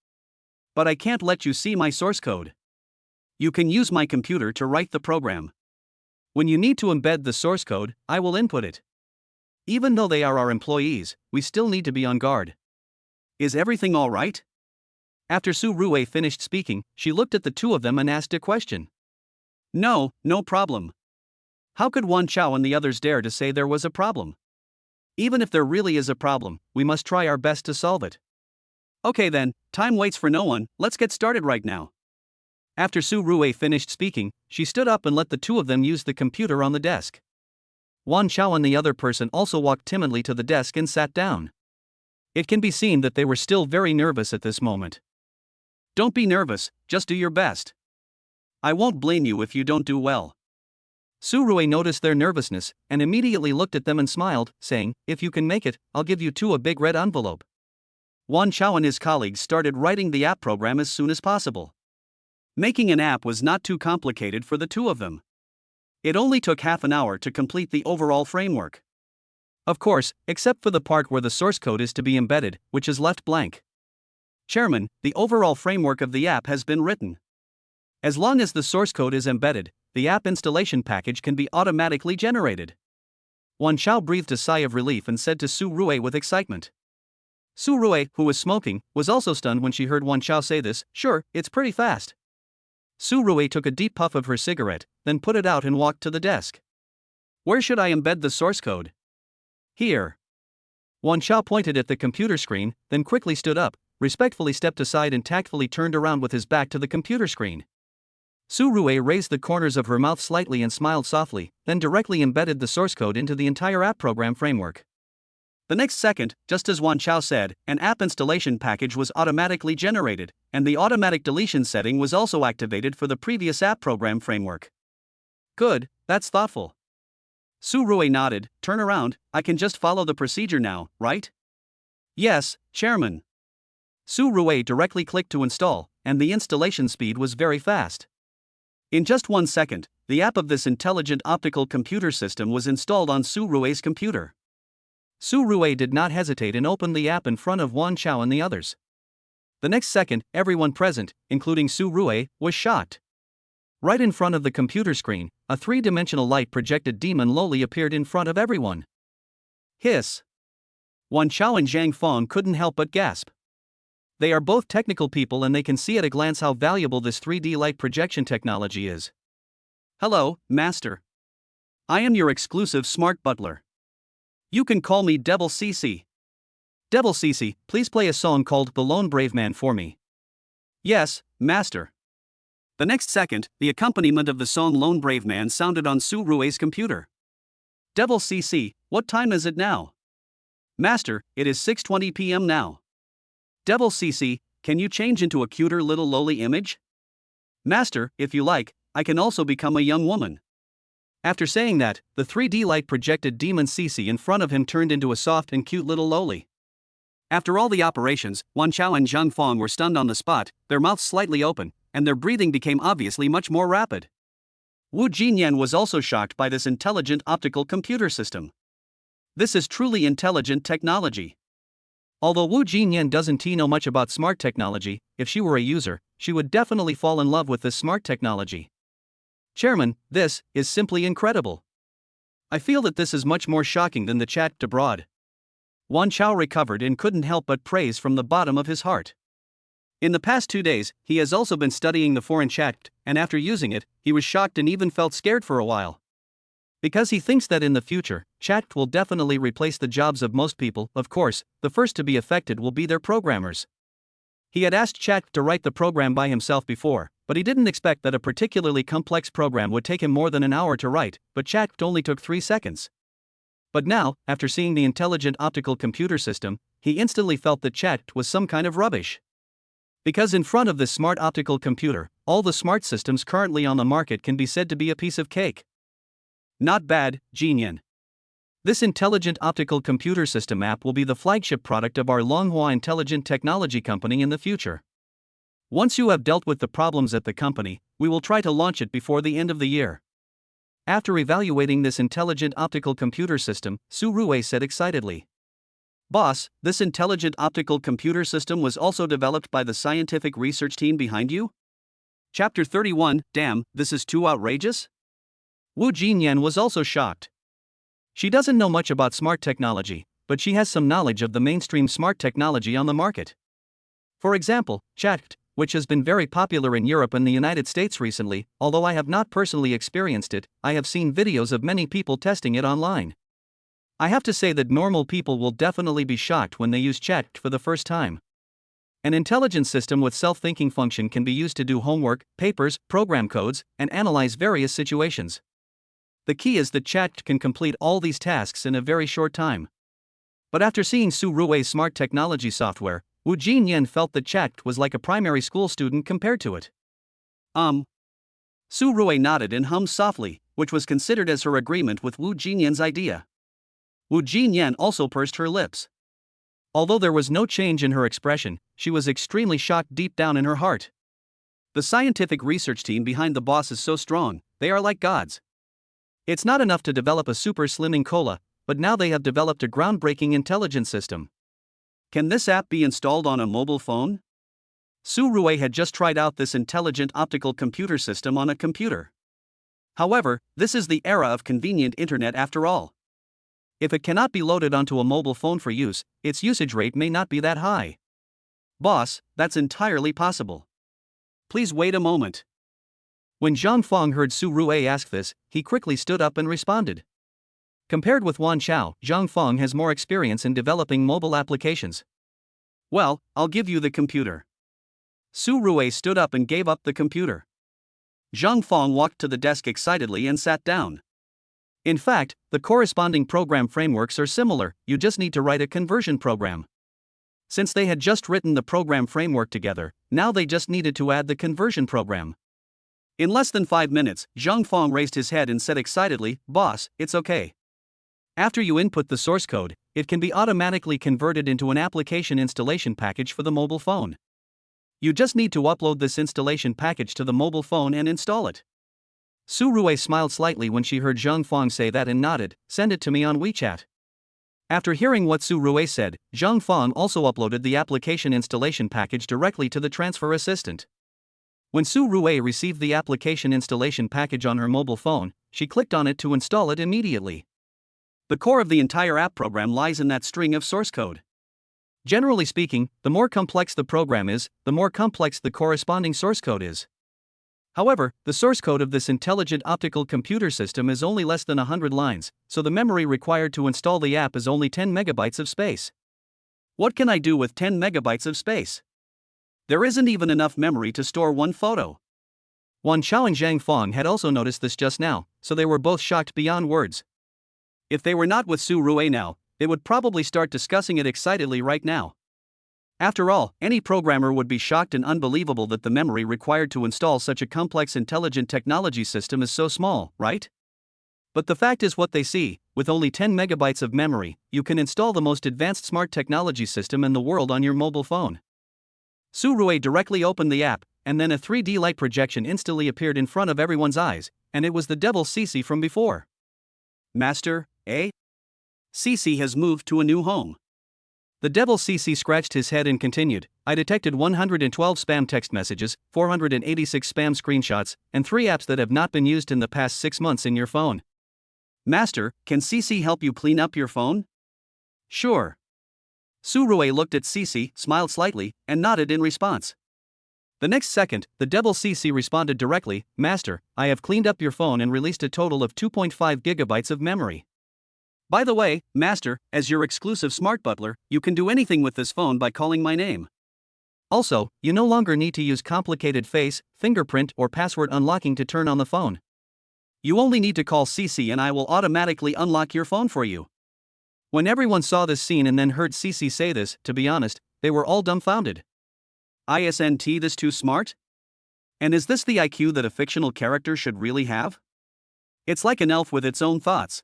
S1: But I can't let you see my source code. You can use my computer to write the program. When you need to embed the source code, I will input it. Even though they are our employees, we still need to be on guard. Is everything all right? After Su Rui finished speaking, she looked at the two of them and asked a question. No problem. How could Wan Chao and the others dare to say there was a problem? Even if there really is a problem, we must try our best to solve it. Okay then, time waits for no one, let's get started right now. After Su Rui finished speaking, she stood up and let the two of them use the computer on the desk. Wan Chao and the other person also walked timidly to the desk and sat down. It can be seen that they were still very nervous at this moment. Don't be nervous, just do your best. I won't blame you if you don't do well. Su Rui noticed their nervousness and immediately looked at them and smiled, saying, If you can make it, I'll give you two a big red envelope. Wan Chao and his colleagues started writing the app program as soon as possible. Making an app was not too complicated for the two of them. It only took half an hour to complete the overall framework. Of course, except for the part where the source code is to be embedded, which is left blank. Chairman, the overall framework of the app has been written. As long as the source code is embedded, the app installation package can be automatically generated. Wan Chao breathed a sigh of relief and said to Su Rui with excitement. Su Rui, who was smoking, was also stunned when she heard Wan Chao say this. Sure, it's pretty fast. Su Rui took a deep puff of her cigarette, then put it out and walked to the desk. Where should I embed the source code? Here. Wan Chao pointed at the computer screen, then quickly stood up, respectfully stepped aside and tactfully turned around with his back to the computer screen. Su Rui raised the corners of her mouth slightly and smiled softly, then directly embedded the source code into the entire app program framework. The next second, just as Wan Chao said, an app installation package was automatically generated, and the automatic deletion setting was also activated for the previous app program framework. Good, that's thoughtful. Su Rui nodded. Turn around, I can just follow the procedure now, right? Yes, Chairman. Su Rui directly clicked to install, and the installation speed was very fast. In just 1 second, the app of this intelligent optical computer system was installed on Su Rui's computer. Su Rui did not hesitate and opened the app in front of Wan Chao and the others. The next second, everyone present, including Su Rui, was shocked. Right in front of the computer screen, a three-dimensional light-projected demon lowly appeared in front of everyone. Hiss! Wan Chao and Zhang Fang couldn't help but gasp. They are both technical people and they can see at a glance how valuable this 3D light projection technology is. Hello, Master. I am your exclusive smart butler. You can call me Devil CC. Devil CC, please play a song called The Lone Brave Man for me. Yes, Master. The next second, the accompaniment of the song Lone Brave Man sounded on Su Rui's computer. Devil CC, what time is it now? Master, it is 6:20 p.m. now. Devil CC, can you change into a cuter little lowly image? Master, if you like, I can also become a young woman. After saying that, the 3D light projected demon Cece in front of him turned into a soft and cute little loli. After all the operations, Wan Chao and Zhang Fong were stunned on the spot, their mouths slightly open, and their breathing became obviously much more rapid. Wu Jinyan was also shocked by this intelligent optical computer system. This is truly intelligent technology. Although Wu Jinyan doesn't know much about smart technology, if she were a user, she would definitely fall in love with this smart technology. Chairman, this is simply incredible. I feel that this is much more shocking than the chat abroad. Wan Chao recovered and couldn't help but praise from the bottom of his heart. In the past 2 days, he has also been studying the foreign chat, and after using it, he was shocked and even felt scared for a while. Because he thinks that in the future, chat will definitely replace the jobs of most people. Of course, the first to be affected will be their programmers. He had asked chat to write the program by himself before, but he didn't expect that a particularly complex program would take him more than an hour to write, but chat only took 3 seconds. But now, after seeing the intelligent optical computer system, he instantly felt that chat was some kind of rubbish. Because in front of this smart optical computer, all the smart systems currently on the market can be said to be a piece of cake. Not bad, Jinyan. This intelligent optical computer system app will be the flagship product of our Longhua Intelligent Technology Company in the future. Once you have dealt with the problems at the company, we will try to launch it before the end of the year. After evaluating this intelligent optical computer system, Su Rui said excitedly. Boss, this intelligent optical computer system was also developed by the scientific research team behind you? Chapter 31, damn, this is too outrageous? Wu Jinyan was also shocked. She doesn't know much about smart technology, but she has some knowledge of the mainstream smart technology on the market. For example, chat, which has been very popular in Europe and the United States recently. Although I have not personally experienced it, I have seen videos of many people testing it online. I have to say that normal people will definitely be shocked when they use chat for the first time. An intelligent system with self-thinking function can be used to do homework, papers, program codes, and analyze various situations. The key is that chat can complete all these tasks in a very short time. But after seeing Su Rui's smart technology software, Wu Jinyan felt that chat was like a primary school student compared to it. Su Rui nodded and hummed softly, which was considered as her agreement with Wu Jinyan's idea. Wu Jinyan also pursed her lips. Although there was no change in her expression, she was extremely shocked deep down in her heart. The scientific research team behind the boss is so strong, they are like gods. It's not enough to develop a super slimming cola, but now they have developed a groundbreaking intelligence system. Can this app be installed on a mobile phone? Su Rui had just tried out this intelligent optical computer system on a computer. However, this is the era of convenient internet after all. If it cannot be loaded onto a mobile phone for use, its usage rate may not be that high. Boss, that's entirely possible. Please wait a moment. When Zhang Fong heard Su Rui ask this, he quickly stood up and responded. Compared with Wan Chao, Zhang Fong has more experience in developing mobile applications. Well, I'll give you the computer. Su Rui stood up and gave up the computer. Zhang Fong walked to the desk excitedly and sat down. In fact, the corresponding program frameworks are similar, you just need to write a conversion program. Since they had just written the program framework together, now they just needed to add the conversion program. In less than 5 minutes, Zhang Fong raised his head and said excitedly, Boss, it's okay. After you input the source code, it can be automatically converted into an application installation package for the mobile phone. You just need to upload this installation package to the mobile phone and install it. Su Rui smiled slightly when she heard Zhang Fong say that and nodded, send it to me on WeChat. After hearing what Su Rui said, Zhang Fong also uploaded the application installation package directly to the transfer assistant. When Su Rui received the application installation package on her mobile phone, she clicked on it to install it immediately. The core of the entire app program lies in that string of source code. Generally speaking, the more complex the program is, the more complex the corresponding source code is. However, the source code of this intelligent optical computer system is only less than 100 lines, so the memory required to install the app is only 10 megabytes of space. What can I do with 10 megabytes of space? There isn't even enough memory to store one photo. Wan Chao and Zhang Fong had also noticed this just now, so they were both shocked beyond words. If they were not with Su Rui now, they would probably start discussing it excitedly right now. After all, any programmer would be shocked and unbelievable that the memory required to install such a complex intelligent technology system is so small, right? But the fact is what they see: with only 10 megabytes of memory, you can install the most advanced smart technology system in the world on your mobile phone. Su Rui directly opened the app, and then a 3D light projection instantly appeared in front of everyone's eyes, and it was the devil Cece from before. Master, eh? Cece has moved to a new home. The devil Cece scratched his head and continued, I detected 112 spam text messages, 486 spam screenshots, and 3 apps that have not been used in the past 6 months in your phone. Master, can Cece help you clean up your phone? Sure. Su Rui looked at Cece, smiled slightly, and nodded in response. The next second, the devil Cece responded directly, Master, I have cleaned up your phone and released a total of 2.5 gigabytes of memory. By the way, Master, as your exclusive smart butler, you can do anything with this phone by calling my name. Also, you no longer need to use complicated face, fingerprint, or password unlocking to turn on the phone. You only need to call Cece and I will automatically unlock your phone for you. When everyone saw this scene and then heard Cece say this, to be honest, they were all dumbfounded. Isn't this too smart? And is this the IQ that a fictional character should really have? It's like an elf with its own thoughts.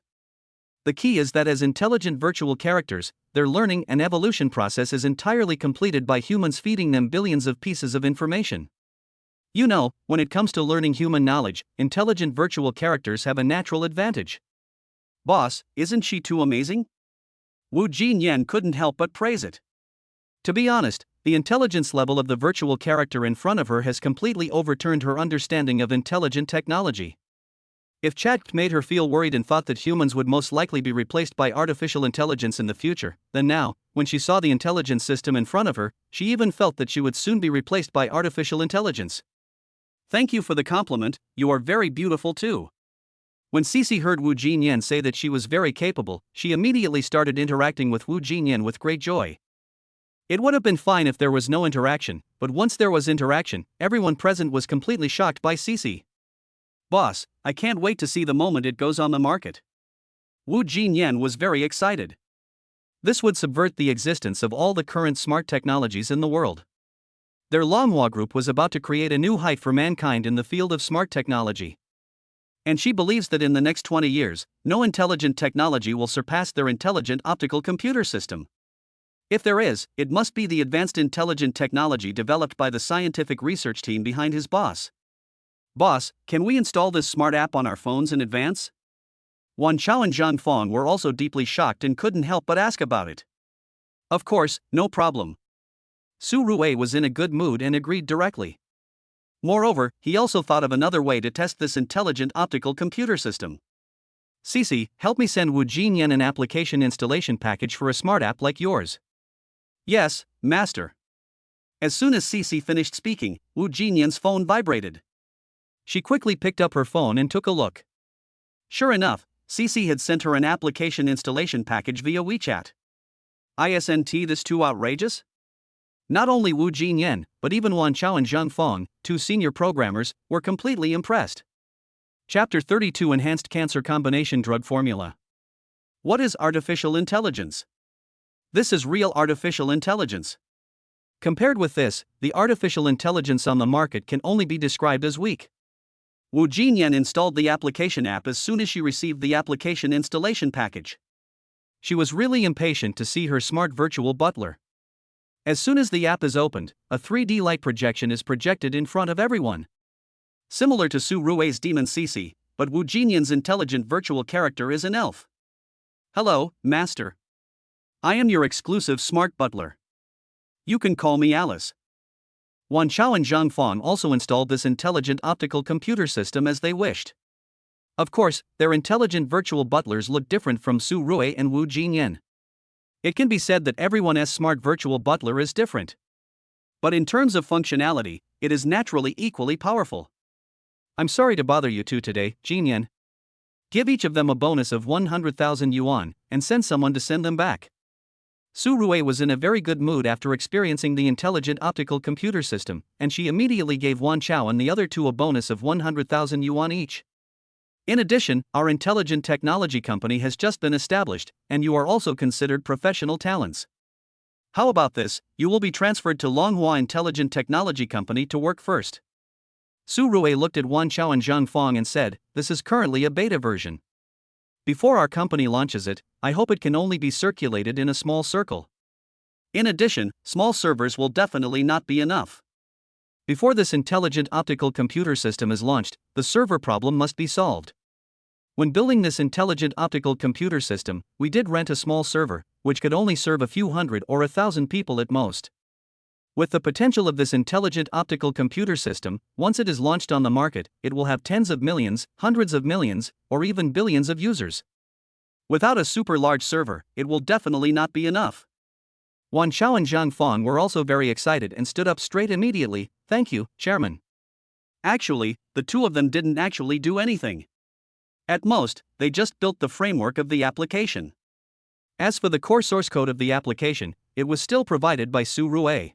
S1: The key is that as intelligent virtual characters, their learning and evolution process is entirely completed by humans feeding them billions of pieces of information. You know, when it comes to learning human knowledge, intelligent virtual characters have a natural advantage. Boss, isn't she too amazing? Wu Jinyan couldn't help but praise it. To be honest, the intelligence level of the virtual character in front of her has completely overturned her understanding of intelligent technology. If chat made her feel worried and thought that humans would most likely be replaced by artificial intelligence in the future, then now, when she saw the intelligence system in front of her, she even felt that she would soon be replaced by artificial intelligence. Thank you for the compliment, you are very beautiful too. When Cece heard Wu Jinyan say that she was very capable, she immediately started interacting with Wu Jinyan with great joy. It would have been fine if there was no interaction, but once there was interaction, everyone present was completely shocked by Cece. Boss, I can't wait to see the moment it goes on the market. Wu Jinyan was very excited. This would subvert the existence of all the current smart technologies in the world. Their Longhua group was about to create a new height for mankind in the field of smart technology. And she believes that in the next 20 years, no intelligent technology will surpass their intelligent optical computer system. If there is, it must be the advanced intelligent technology developed by the scientific research team behind his boss. Boss, can we install this smart app on our phones in advance? Wan Chao and Zhang Fong were also deeply shocked and couldn't help but ask about it. Of course, no problem. Su Rui was in a good mood and agreed directly. Moreover, he also thought of another way to test this intelligent optical computer system. Cece, help me send Wu Jinyan an application installation package for a smart app like yours. Yes, Master. As soon as Cece finished speaking, Wu Jinyan's phone vibrated. She quickly picked up her phone and took a look. Sure enough, Cece had sent her an application installation package via WeChat. Isn't this too outrageous? Not only Wu Jinyan, but even Wan Chao and Zhang Fong, 2 senior programmers, were completely impressed. Chapter 32 Enhanced Cancer Combination Drug Formula. What is artificial intelligence? This is real artificial intelligence. Compared with this, the artificial intelligence on the market can only be described as weak. Wu Jinyan installed the application app as soon as she received the application installation package. She was really impatient to see her smart virtual butler. As soon as the app is opened, a 3D light projection is projected in front of everyone. Similar to Su Rui's demon Cece, but Wu Jinyan's intelligent virtual character is an elf. Hello, Master. I am your exclusive smart butler. You can call me Alice. Wan Chao and Zhang Fong also installed this intelligent optical computer system as they wished. Of course, their intelligent virtual butlers look different from Su Rui and Wu Jinyan. It can be said that everyone's smart virtual butler is different. But in terms of functionality, it is naturally equally powerful. I'm sorry to bother you two today, Jinyan. Give each of them a bonus of 100,000 yuan, and send someone to send them back. Su Rui was in a very good mood after experiencing the intelligent optical computer system, and she immediately gave Wan Chao and the other two a bonus of 100,000 yuan each. In addition, our intelligent technology company has just been established, and you are also considered professional talents. How about this? You will be transferred to Longhua Intelligent Technology Company to work first. Su Rui looked at Wan Chao and Zhang Fong and said, this is currently a beta version. Before our company launches it, I hope it can only be circulated in a small circle. In addition, small servers will definitely not be enough. Before this intelligent optical computer system is launched, the server problem must be solved. When building this intelligent optical computer system, we did rent a small server, which could only serve a few hundred or 1,000 people at most. With the potential of this intelligent optical computer system, once it is launched on the market, it will have tens of millions, hundreds of millions, or even billions of users. Without a super large server, it will definitely not be enough. Wan Xiao and Zhang Fong were also very excited and stood up straight immediately. Thank you, Chairman. Actually, the two of them didn't actually do anything. At most, they just built the framework of the application. As for the core source code of the application, it was still provided by Su Rue.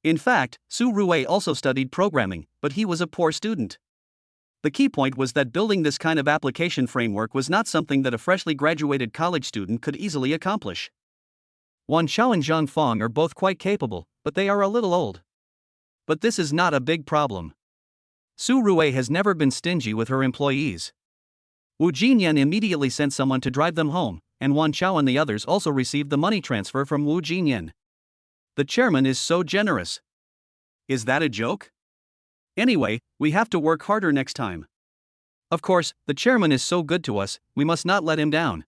S1: In fact, Su Rue also studied programming, but he was a poor student. The key point was that building this kind of application framework was not something that a freshly graduated college student could easily accomplish. Wan Xiao and Zhang Fong are both quite capable, but they are a little old. But this is not a big problem. Su Rue has never been stingy with her employees. Wu Jinyan immediately sent someone to drive them home, and Wan Xiao and the others also received the money transfer from Wu Jinyan. The chairman is so generous. Is that a joke? Anyway, we have to work harder next time. Of course, the chairman is so good to us, we must not let him down.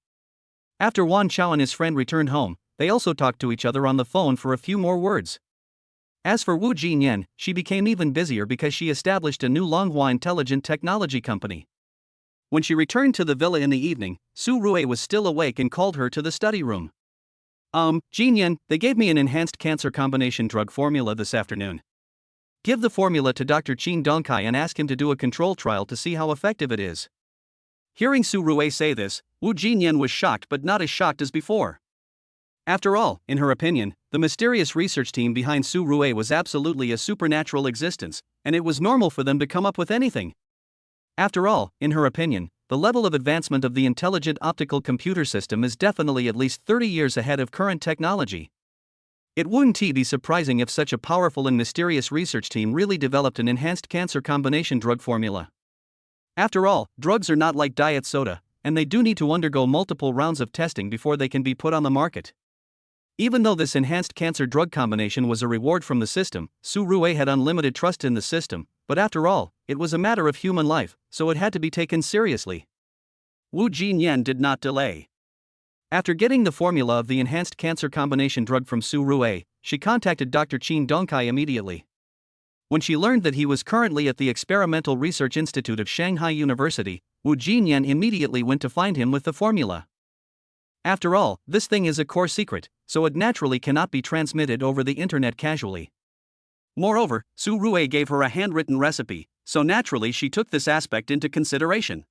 S1: After Wan Xiao and his friend returned home, they also talked to each other on the phone for a few more words. As for Wu Jinyan, she became even busier because she established a new Longhua intelligent technology company. When she returned to the villa in the evening, Su Rue was still awake and called her to the study room. Jinyan, they gave me an enhanced cancer combination drug formula this afternoon. Give the formula to Dr. Qin Dongkai and ask him to do a control trial to see how effective it is. Hearing Su Rue say this, Wu Jinyan was shocked but not as shocked as before. After all, in her opinion, the mysterious research team behind Su Rue was absolutely a supernatural existence, and it was normal for them to come up with anything. After all, in her opinion, the level of advancement of the intelligent optical computer system is definitely at least 30 years ahead of current technology. It wouldn't be surprising if such a powerful and mysterious research team really developed an enhanced cancer combination drug formula. After all, drugs are not like diet soda, and they do need to undergo multiple rounds of testing before they can be put on the market. Even though this enhanced cancer drug combination was a reward from the system, Su Rue had unlimited trust in the system, but after all, it was a matter of human life, so it had to be taken seriously. Wu Jinyan did not delay. After getting the formula of the enhanced cancer combination drug from Su Rue, she contacted Dr. Qin Dongkai immediately. When she learned that he was currently at the Experimental Research Institute of Shanghai University, Wu Jinyan immediately went to find him with the formula. After all, this thing is a core secret, so it naturally cannot be transmitted over the internet casually. Moreover, Su Rue gave her a handwritten recipe, so naturally she took this aspect into consideration.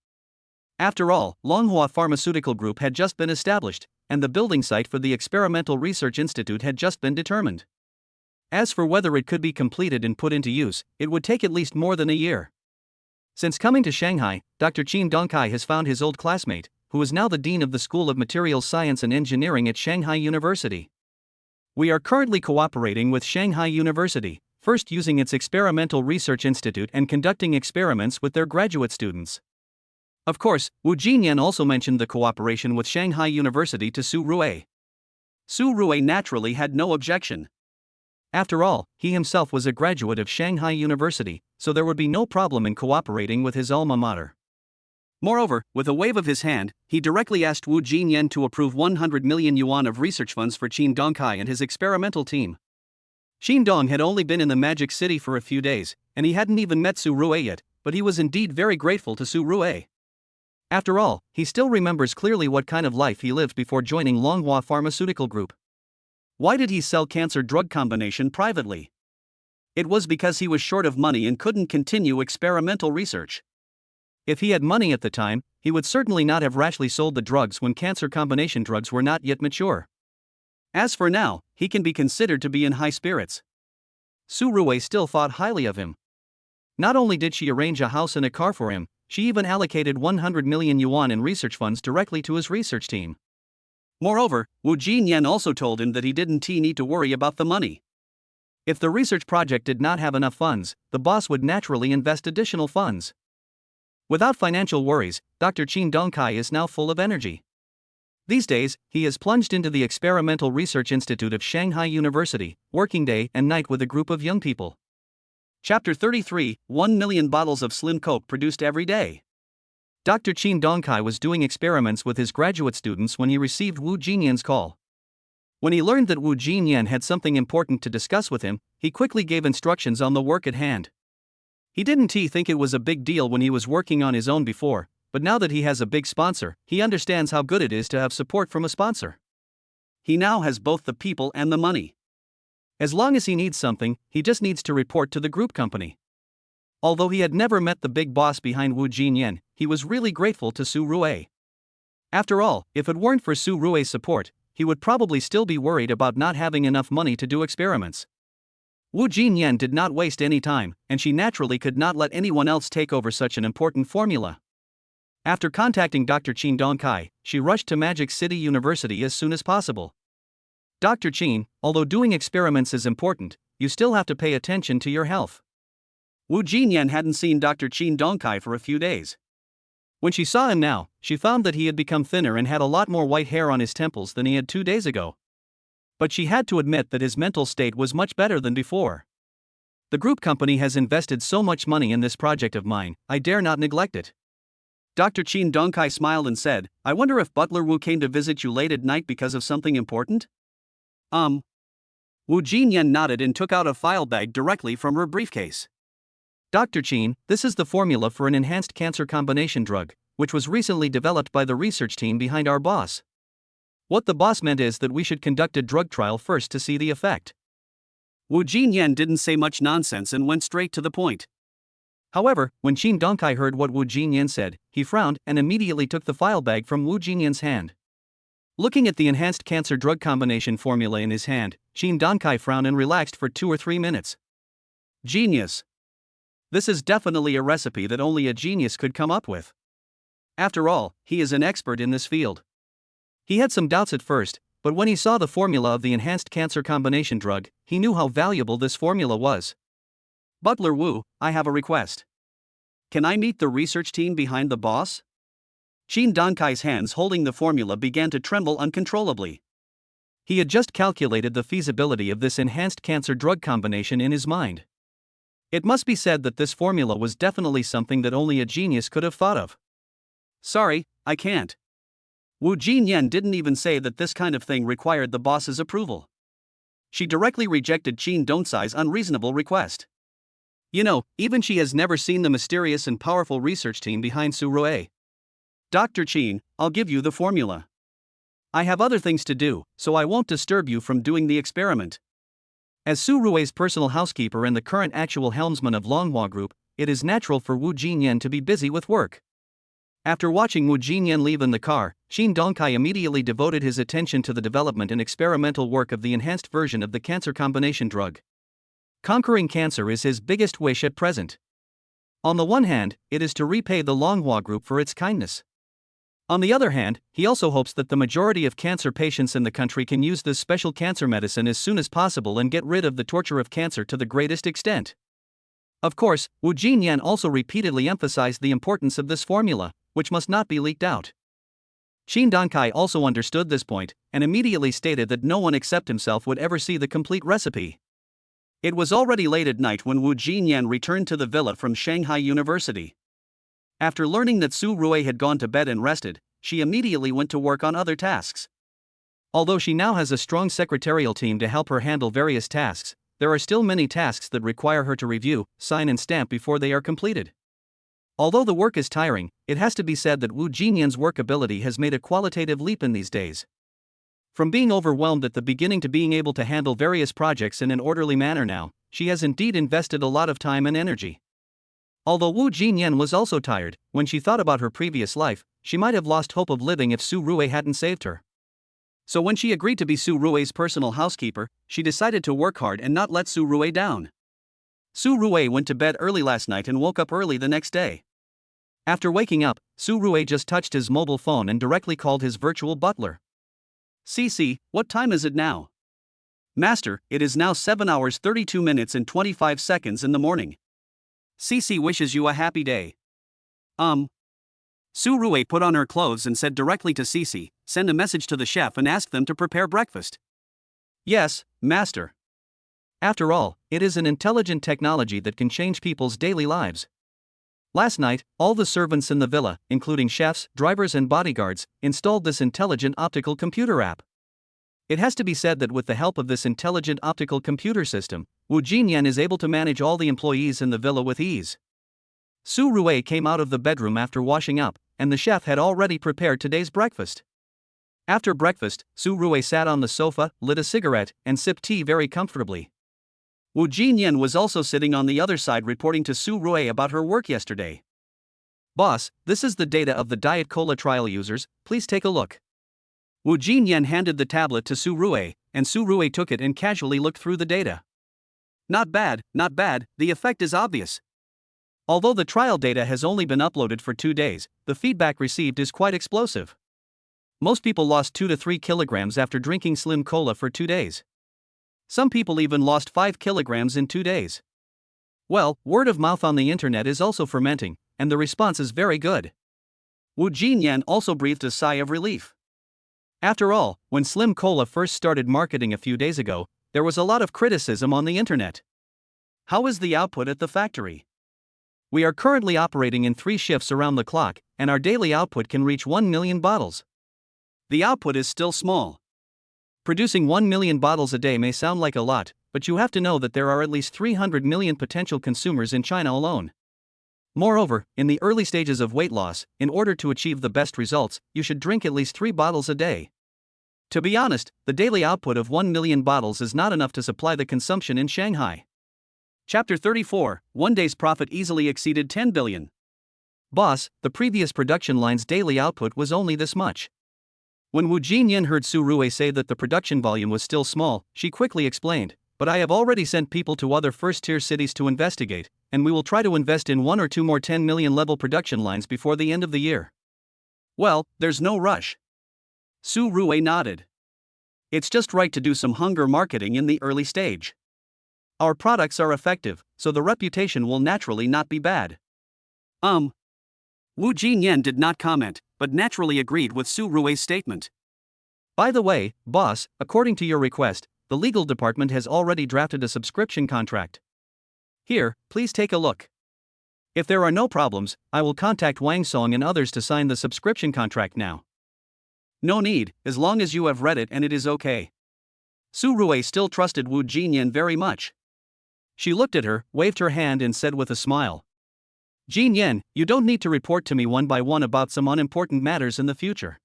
S1: After all, Longhua Pharmaceutical Group had just been established, and the building site for the Experimental Research Institute had just been determined. As for whether it could be completed and put into use, it would take at least more than a year. Since coming to Shanghai, Dr. Qin Dongkai has found his old classmate, who is now the Dean of the School of Materials Science and Engineering at Shanghai University. We are currently cooperating with Shanghai University, first using its Experimental Research Institute and conducting experiments with their graduate students. Of course, Wu Jinyan also mentioned the cooperation with Shanghai University to Su Rue. Su Rue naturally had no objection. After all, he himself was a graduate of Shanghai University, so there would be no problem in cooperating with his alma mater. Moreover, with a wave of his hand, he directly asked Wu Jinyan to approve 100 million yuan of research funds for Qin Dongkai and his experimental team. Qin Dong had only been in the Magic City for a few days, and he hadn't even met Su Rue yet, but he was indeed very grateful to Su Rue. After all, he still remembers clearly what kind of life he lived before joining Longhua Pharmaceutical Group. Why did he sell cancer drug combination privately? It was because he was short of money and couldn't continue experimental research. If he had money at the time, he would certainly not have rashly sold the drugs when cancer combination drugs were not yet mature. As for now, he can be considered to be in high spirits. Su Rue still thought highly of him. Not only did she arrange a house and a car for him, she even allocated 100 million yuan in research funds directly to his research team. Moreover, Wu Jinyan also told him that he didn't need to worry about the money. If the research project did not have enough funds, the boss would naturally invest additional funds. Without financial worries, Dr. Qin Dongkai is now full of energy. These days, he has plunged into the Experimental Research Institute of Shanghai University, working day and night with a group of young people. Chapter 33, 1 million bottles of slim coke produced every day. Dr. Qin Dongkai was doing experiments with his graduate students when he received Wu Jinyan's call. When he learned that Wu Jinyan had something important to discuss with him, he quickly gave instructions on the work at hand. He didn't think it was a big deal when he was working on his own before, but now that he has a big sponsor, he understands how good it is to have support from a sponsor. He now has both the people and the money. As long as he needs something, he just needs to report to the group company. Although he had never met the big boss behind Wu Jinyan, he was really grateful to Su Rue. After all, if it weren't for Su Rue's support, he would probably still be worried about not having enough money to do experiments. Wu Jinyan did not waste any time, and she naturally could not let anyone else take over such an important formula. After contacting Dr. Qin Dongkai, she rushed to Magic City University as soon as possible. Dr. Qin, although doing experiments is important, you still have to pay attention to your health. Wu Jinyan hadn't seen Dr. Qin Dongkai for a few days. When she saw him now, she found that he had become thinner and had a lot more white hair on his temples than he had 2 days ago. But she had to admit that his mental state was much better than before. The group company has invested so much money in this project of mine, I dare not neglect it. Dr. Qin Dongkai smiled and said, I wonder if Butler Wu came to visit you late at night because of something important? Wu Jinyan nodded and took out a file bag directly from her briefcase. Dr. Qin, this is the formula for an enhanced cancer combination drug, which was recently developed by the research team behind our boss. What the boss meant is that we should conduct a drug trial first to see the effect. Wu Jinyan didn't say much nonsense and went straight to the point. However, when Qin Dongkai heard what Wu Jinyan said, he frowned and immediately took the file bag from Wu Jinyan's hand. Looking at the enhanced cancer drug combination formula in his hand, Qin Dongkai frowned and relaxed for 2 or 3 minutes. Genius. This is definitely a recipe that only a genius could come up with. After all, he is an expert in this field. He had some doubts at first, but when he saw the formula of the enhanced cancer combination drug, he knew how valuable this formula was. Butler Wu, I have a request. Can I meet the research team behind the boss? Qin Dongkai's hands holding the formula began to tremble uncontrollably. He had just calculated the feasibility of this enhanced cancer drug combination in his mind. It must be said that this formula was definitely something that only a genius could have thought of. Sorry, I can't. Wu Jinyan didn't even say that this kind of thing required the boss's approval. She directly rejected Qin Dongkai's unreasonable request. You know, even she has never seen the mysterious and powerful research team behind Su Rue. Dr. Qin, I'll give you the formula. I have other things to do, so I won't disturb you from doing the experiment. As Su Rue's personal housekeeper and the current actual helmsman of Longhua Group, it is natural for Wu Jinyan to be busy with work. After watching Wu Jinyan leave in the car, Qin Dongkai immediately devoted his attention to the development and experimental work of the enhanced version of the cancer combination drug. Conquering cancer is his biggest wish at present. On the one hand, it is to repay the Longhua Group for its kindness. On the other hand, he also hopes that the majority of cancer patients in the country can use this special cancer medicine as soon as possible and get rid of the torture of cancer to the greatest extent. Of course, Wu Jinyan also repeatedly emphasized the importance of this formula, which must not be leaked out. Qin Dongkai also understood this point, and immediately stated that no one except himself would ever see the complete recipe. It was already late at night when Wu Jinyan returned to the villa from Shanghai University. After learning that Su Rue had gone to bed and rested, she immediately went to work on other tasks. Although she now has a strong secretarial team to help her handle various tasks, there are still many tasks that require her to review, sign and stamp before they are completed. Although the work is tiring, it has to be said that Wu Jinyan's work ability has made a qualitative leap in these days. From being overwhelmed at the beginning to being able to handle various projects in an orderly manner now, she has indeed invested a lot of time and energy. Although Wu Jinyan was also tired, when she thought about her previous life, she might have lost hope of living if Su Rue hadn't saved her. So when she agreed to be Su Rue's personal housekeeper, she decided to work hard and not let Su Rue down. Su Rue went to bed early last night and woke up early the next day. After waking up, Su Rue just touched his mobile phone and directly called his virtual butler. "Cici, what time is it now?" "Master, it is now 7 hours 32 minutes and 25 seconds in the morning. Cici wishes you a happy day." Su Rui put on her clothes and said directly to Cici, send a message to the chef and ask them to prepare breakfast. Yes, master. After all, it is an intelligent technology that can change people's daily lives. Last night, all the servants in the villa, including chefs, drivers and bodyguards, installed this intelligent optical computer app. It has to be said that with the help of this intelligent optical computer system, Wu Jinyan is able to manage all the employees in the villa with ease. Su Rui came out of the bedroom after washing up, and the chef had already prepared today's breakfast. After breakfast, Su Rui sat on the sofa, lit a cigarette, and sipped tea very comfortably. Wu Jinyan was also sitting on the other side reporting to Su Rui about her work yesterday. Boss, this is the data of the Diet Cola trial users, please take a look. Wu Jinyan handed the tablet to Su Rui, and Su Rui took it and casually looked through the data. Not bad, the effect is obvious. Although the trial data has only been uploaded for 2 days, the feedback received is quite explosive. Most people lost 2 to 3 kilograms after drinking Slim Cola for 2 days. Some people even lost 5 kilograms in 2 days. Well, word of mouth on the internet is also fermenting, and the response is very good. Wu Jinyan also breathed a sigh of relief. After all, when Slim Cola first started marketing a few days ago, there was a lot of criticism on the internet. How is the output at the factory? We are currently operating in 3 shifts around the clock, and our daily output can reach 1 million bottles. The output is still small. Producing 1 million bottles a day may sound like a lot, but you have to know that there are at least 300 million potential consumers in China alone. Moreover, in the early stages of weight loss, in order to achieve the best results, you should drink at least 3 bottles a day. To be honest, the daily output of 1 million bottles is not enough to supply the consumption in Shanghai. Chapter 34, One day's profit easily exceeded 10 billion. Boss, the previous production line's daily output was only this much. When Wu Jinyan heard Su Rui say that the production volume was still small, she quickly explained, but I have already sent people to other first-tier cities to investigate, and we will try to invest in 1 or 2 more 10 million level production lines before the end of the year. Well, there's no rush. Su Rui nodded. It's just right to do some hunger marketing in the early stage. Our products are effective, so the reputation will naturally not be bad. Wu Jinyan did not comment, but naturally agreed with Su Rui's statement. By the way, boss, according to your request, the legal department has already drafted a subscription contract. Here, please take a look. If there are no problems, I will contact Wang Song and others to sign the subscription contract now. No need, as long as you have read it and it is okay. Su Rui still trusted Wu Jinyan very much. She looked at her, waved her hand and said with a smile, Jinyan, you don't need to report to me one by one about some unimportant matters in the future.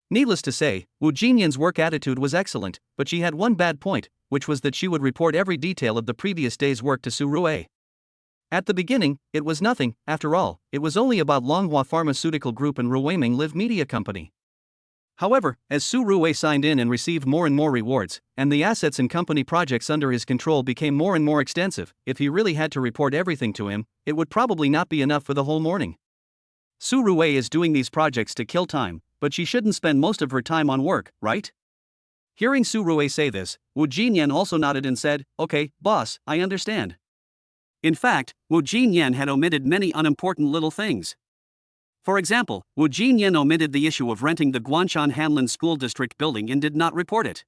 S1: Needless to say, Wu Jinyan's work attitude was excellent, but she had one bad point, which was that she would report every detail of the previous day's work to Su Rui. At the beginning, it was nothing, after all, it was only about Longhua Pharmaceutical Group and Ruiming Live Media Company. However, as Su Rui signed in and received more and more rewards, and the assets and company projects under his control became more and more extensive, if he really had to report everything to him, it would probably not be enough for the whole morning. Su Rui is doing these projects to kill time, but she shouldn't spend most of her time on work, right? Hearing Su Rui say this, Wu Jinyan also nodded and said, Okay, boss, I understand. In fact, Wu Jinyan had omitted many unimportant little things. For example, Wu Jinyan omitted the issue of renting the Guanshan Hanlin School District building and did not report it.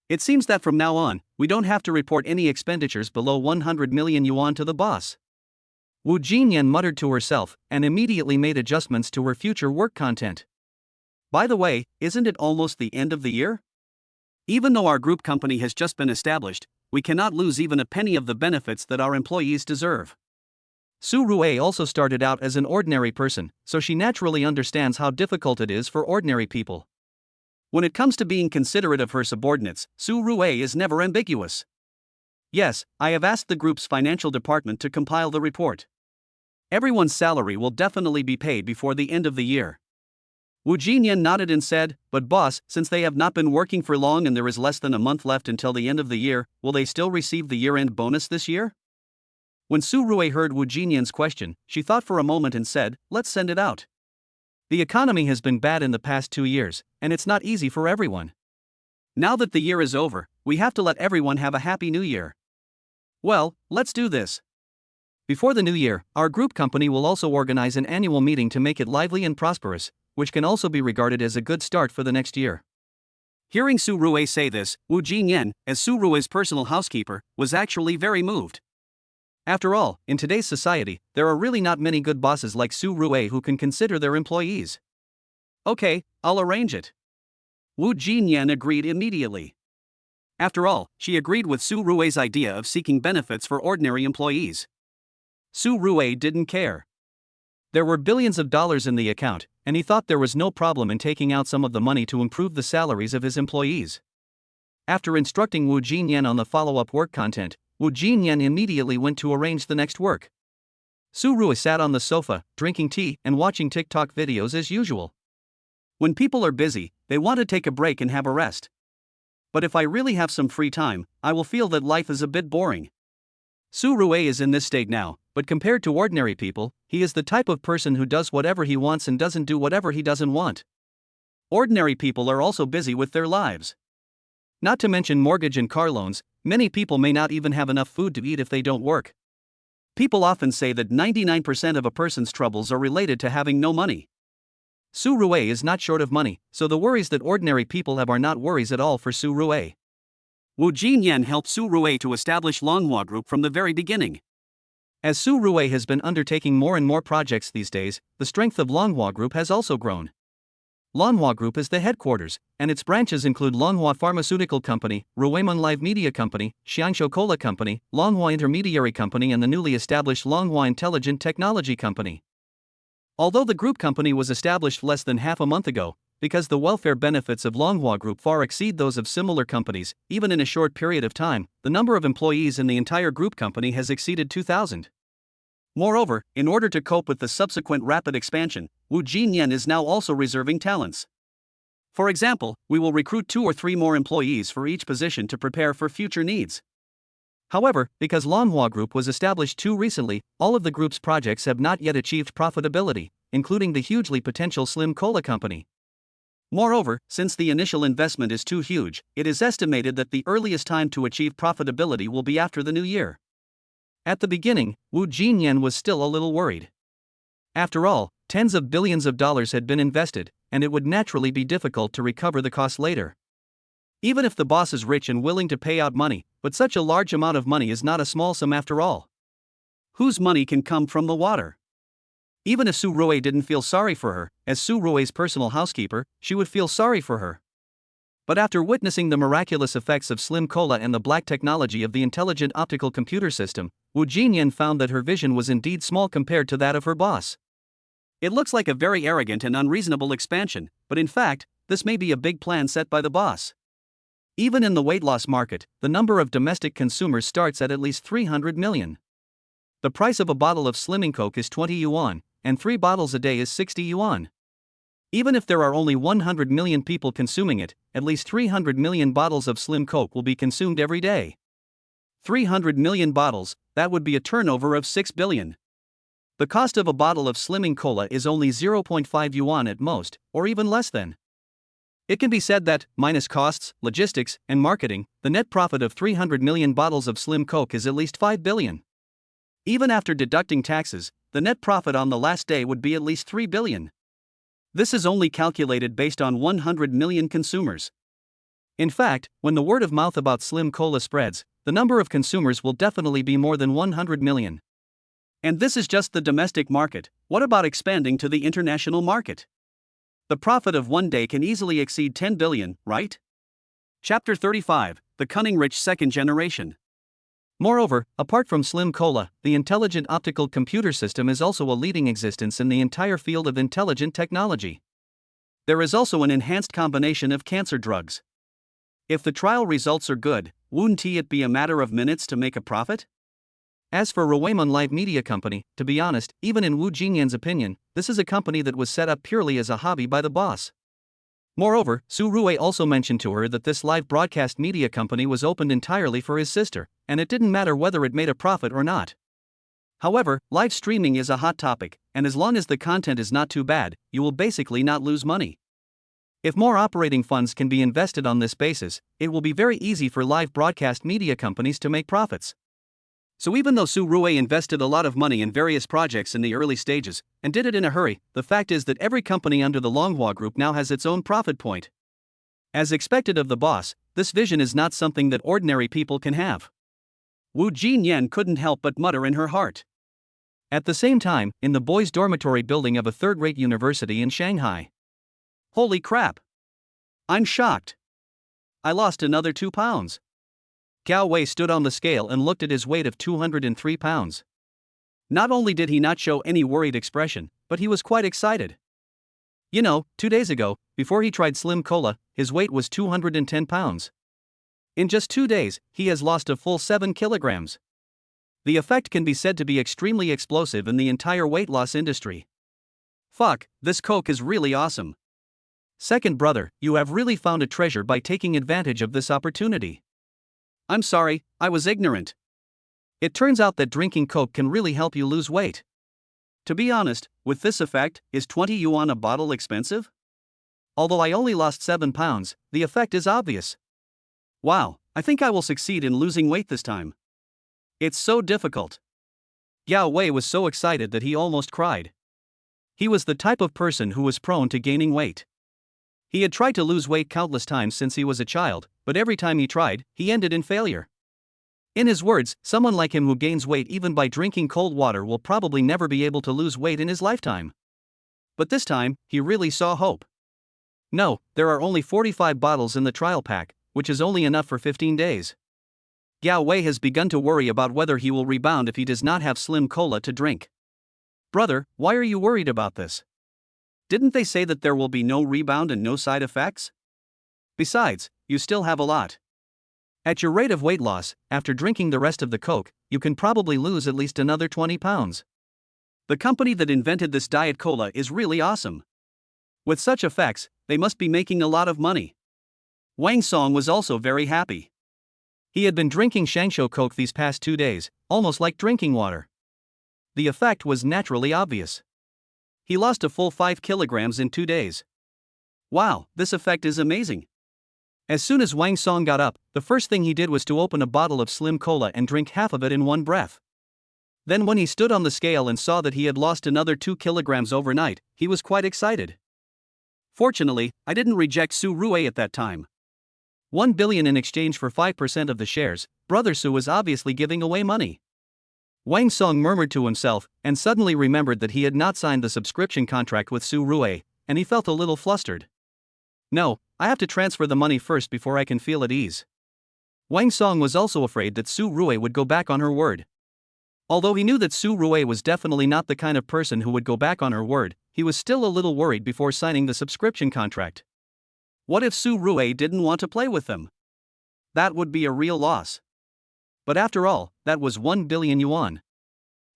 S1: It seems that from now on, we don't have to report any expenditures below 100 million yuan to the boss. Wu Jinyan muttered to herself and immediately made adjustments to her future work content. By the way, isn't it almost the end of the year? Even though our group company has just been established, we cannot lose even a penny of the benefits that our employees deserve. Su Rui also started out as an ordinary person, so she naturally understands how difficult it is for ordinary people. When it comes to being considerate of her subordinates, Su Rui is never ambiguous. Yes, I have asked the group's financial department to compile the report. Everyone's salary will definitely be paid before the end of the year. Wu Jinyan nodded and said, But boss, since they have not been working for long and there is less than a month left until the end of the year, will they still receive the year-end bonus this year? When Su Rui heard Wu Jinyan's question, she thought for a moment and said, Let's send it out. The economy has been bad in the past 2 years, and it's not easy for everyone. Now that the year is over, we have to let everyone have a happy new year. Well, let's do this. Before the new year, our group company will also organize an annual meeting to make it lively and prosperous, which can also be regarded as a good start for the next year. Hearing Su Rui say this, Wu Jinyan, as Su Rui's personal housekeeper, was actually very moved. After all, in today's society, there are really not many good bosses like Su Rui who can consider their employees. Okay, I'll arrange it. Wu Jinyan agreed immediately. After all, she agreed with Su Rui's idea of seeking benefits for ordinary employees. Su Rui didn't care. There were billions of dollars in the account, and he thought there was no problem in taking out some of the money to improve the salaries of his employees. After instructing Wu Jinyan on the follow-up work content, Wu Jinyan immediately went to arrange the next work. Su Rui sat on the sofa, drinking tea and watching TikTok videos as usual. When people are busy, they want to take a break and have a rest. But if I really have some free time, I will feel that life is a bit boring. Su Rui is in this state now, but compared to ordinary people, he is the type of person who does whatever he wants and doesn't do whatever he doesn't want. Ordinary people are also busy with their lives. Not to mention mortgage and car loans, many people may not even have enough food to eat if they don't work. People often say that 99% of a person's troubles are related to having no money. Su Rui is not short of money, so the worries that ordinary people have are not worries at all for Su Rui. Wu Jinyan helped Su Rui to establish Longhua Group from the very beginning. As Su Rui has been undertaking more and more projects these days, the strength of Longhua Group has also grown. Longhua Group is the headquarters, and its branches include Longhua Pharmaceutical Company, Rebirth Live Media Company, Chianqing Cola Company, Longhua Intermediary Company and the newly established Longhua Intelligent Technology Company. Although the group company was established less than half a month ago, because the welfare benefits of Longhua Group far exceed those of similar companies, even in a short period of time, the number of employees in the entire group company has exceeded 2,000. Moreover, in order to cope with the subsequent rapid expansion, Wu Jinyan is now also reserving talents. For example, we will recruit 2 or 3 more employees for each position to prepare for future needs. However, because Longhua Group was established too recently, all of the group's projects have not yet achieved profitability, including the hugely potential Slim Cola Company. Moreover, since the initial investment is too huge, it is estimated that the earliest time to achieve profitability will be after the new year. At the beginning, Wu Jinyan was still a little worried. After all, tens of billions of dollars had been invested, and it would naturally be difficult to recover the cost later. Even if the boss is rich and willing to pay out money, but such a large amount of money is not a small sum after all. Whose money can come from the water? Even if Su Rui didn't feel sorry for her, as Su Rui's personal housekeeper, she would feel sorry for her. But after witnessing the miraculous effects of Slim Cola and the black technology of the intelligent optical computer system, Wu Jinyan found that her vision was indeed small compared to that of her boss. It looks like a very arrogant and unreasonable expansion, but in fact, this may be a big plan set by the boss. Even in the weight loss market, the number of domestic consumers starts at least 300 million. The price of a bottle of Slimming Coke is 20 yuan, and 3 bottles a day is 60 yuan. Even if there are only 100 million people consuming it, at least 300 million bottles of Slim Coke will be consumed every day. 300 million bottles, that would be a turnover of 6 billion. The cost of a bottle of Slimming Cola is only 0.5 yuan at most, or even less than. It can be said that, minus costs, logistics, and marketing, the net profit of 300 million bottles of Slim Coke is at least 5 billion. Even after deducting taxes, the net profit on the last day would be at least 3 billion. This is only calculated based on 100 million consumers. In fact, when the word of mouth about Slim Cola spreads, the number of consumers will definitely be more than 100 million. And this is just the domestic market. What about expanding to the international market? The profit of one day can easily exceed 10 billion, right? Chapter 35, The Cunning Rich Second Generation. Moreover, apart from Slim Cola, the intelligent optical computer system is also a leading existence in the entire field of intelligent technology. There is also an enhanced combination of cancer drugs. If the trial results are good, wouldn't it be a matter of minutes to make a profit? As for Rebirth Live Media Company, to be honest, even in Wu Jinyan's opinion, this is a company that was set up purely as a hobby by the boss. Moreover, Su Rui also mentioned to her that this live broadcast media company was opened entirely for his sister, and it didn't matter whether it made a profit or not. However, live streaming is a hot topic, and as long as the content is not too bad, you will basically not lose money. If more operating funds can be invested on this basis, it will be very easy for live broadcast media companies to make profits. So even though Su Rue invested a lot of money in various projects in the early stages, and did it in a hurry, the fact is that every company under the Longhua Group now has its own profit point. As expected of the boss, this vision is not something that ordinary people can have. Wu Jinyan couldn't help but mutter in her heart. At the same time, in the boys' dormitory building of a third-rate university in Shanghai. Holy crap! I'm shocked. I lost another 2 pounds. Gao Wei stood on the scale and looked at his weight of 203 pounds. Not only did he not show any worried expression, but he was quite excited. 2 days ago, before he tried Slim Cola, his weight was 210 pounds. In just 2 days, he has lost a full 7 kilograms. The effect can be said to be extremely explosive in the entire weight loss industry. Fuck, this Coke is really awesome. Second brother, you have really found a treasure by taking advantage of this opportunity. I'm sorry, I was ignorant. It turns out that drinking Coke can really help you lose weight. To be honest, with this effect, is 20 yuan a bottle expensive? Although I only lost 7 pounds, the effect is obvious. Wow, I think I will succeed in losing weight this time. It's so difficult. Yao Wei was so excited that he almost cried. He was the type of person who was prone to gaining weight. He had tried to lose weight countless times since he was a child, but every time he tried, he ended in failure. In his words, someone like him who gains weight even by drinking cold water will probably never be able to lose weight in his lifetime. But this time, he really saw hope. No, there are only 45 bottles in the trial pack, which is only enough for 15 days. Yao Wei has begun to worry about whether he will rebound if he does not have Slim Cola to drink. Brother, why are you worried about this? Didn't they say that there will be no rebound and no side effects? Besides, you still have a lot. At your rate of weight loss, after drinking the rest of the Coke, you can probably lose at least another 20 pounds. The company that invented this diet cola is really awesome. With such effects, they must be making a lot of money. Wang Song was also very happy. He had been drinking Shangshou Coke these past 2 days, almost like drinking water. The effect was naturally obvious. He lost a full 5 kilograms in 2 days. Wow, this effect is amazing. As soon as Wang Song got up, the first thing he did was to open a bottle of Slim Cola and drink half of it in one breath. Then when he stood on the scale and saw that he had lost another 2 kilograms overnight, he was quite excited. Fortunately, I didn't reject Su Rue at that time. 1 billion in exchange for 5% of the shares, Brother Su was obviously giving away money. Wang Song murmured to himself, and suddenly remembered that he had not signed the subscription contract with Su Rue, and he felt a little flustered. No, I have to transfer the money first before I can feel at ease. Wang Song was also afraid that Su Rue would go back on her word. Although he knew that Su Rue was definitely not the kind of person who would go back on her word, he was still a little worried before signing the subscription contract. What if Su Rue didn't want to play with them? That would be a real loss. But after all, that was 1 billion yuan.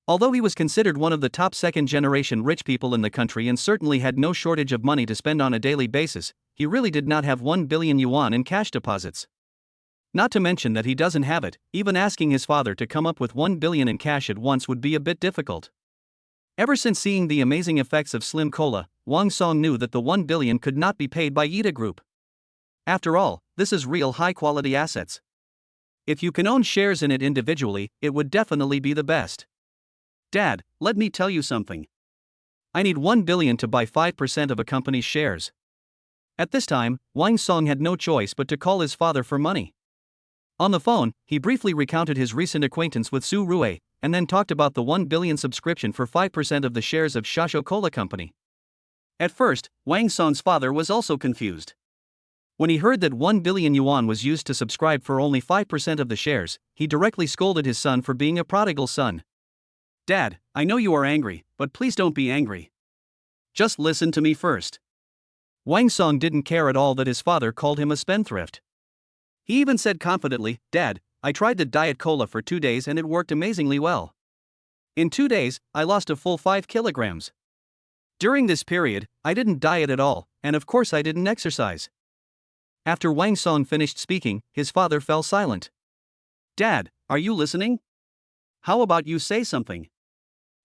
S1: Although he was considered one of the top second-generation rich people in the country and certainly had no shortage of money to spend on a daily basis, he really did not have 1 billion yuan in cash deposits. Not to mention that he doesn't have it, even asking his father to come up with 1 billion in cash at once would be a bit difficult. Ever since seeing the amazing effects of Slim Cola, Wang Song knew that the 1 billion could not be paid by Yida Group. After all, this is real high-quality assets. If you can own shares in it individually, it would definitely be the best. Dad, let me tell you something. I need 1 billion to buy 5% of a company's shares. At this time, Wang Song had no choice but to call his father for money. On the phone, he briefly recounted his recent acquaintance with Su Rue, and then talked about the 1 billion subscription for 5% of the shares of Shashou Cola Company. At first, Wang Song's father was also confused. When he heard that 1 billion yuan was used to subscribe for only 5% of the shares, he directly scolded his son for being a prodigal son. Dad, I know you are angry, but please don't be angry. Just listen to me first. Wang Song didn't care at all that his father called him a spendthrift. He even said confidently, Dad, I tried the diet cola for 2 days and it worked amazingly well. In 2 days, I lost a full 5 kilograms. During this period, I didn't diet at all, and of course I didn't exercise. After Wang Song finished speaking, his father fell silent. Dad, are you listening? How about you say something?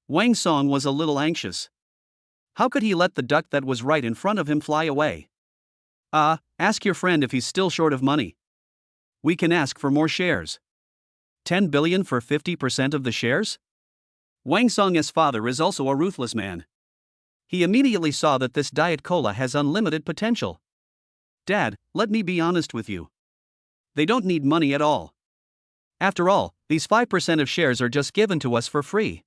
S1: Wang Song was a little anxious. How could he let the duck that was right in front of him fly away? Ask your friend if he's still short of money. We can ask for more shares. 10 billion for 50% of the shares? Wang Song's father is also a ruthless man. He immediately saw that this diet cola has unlimited potential. Dad, let me be honest with you. They don't need money at all. After all, these 5% of shares are just given to us for free.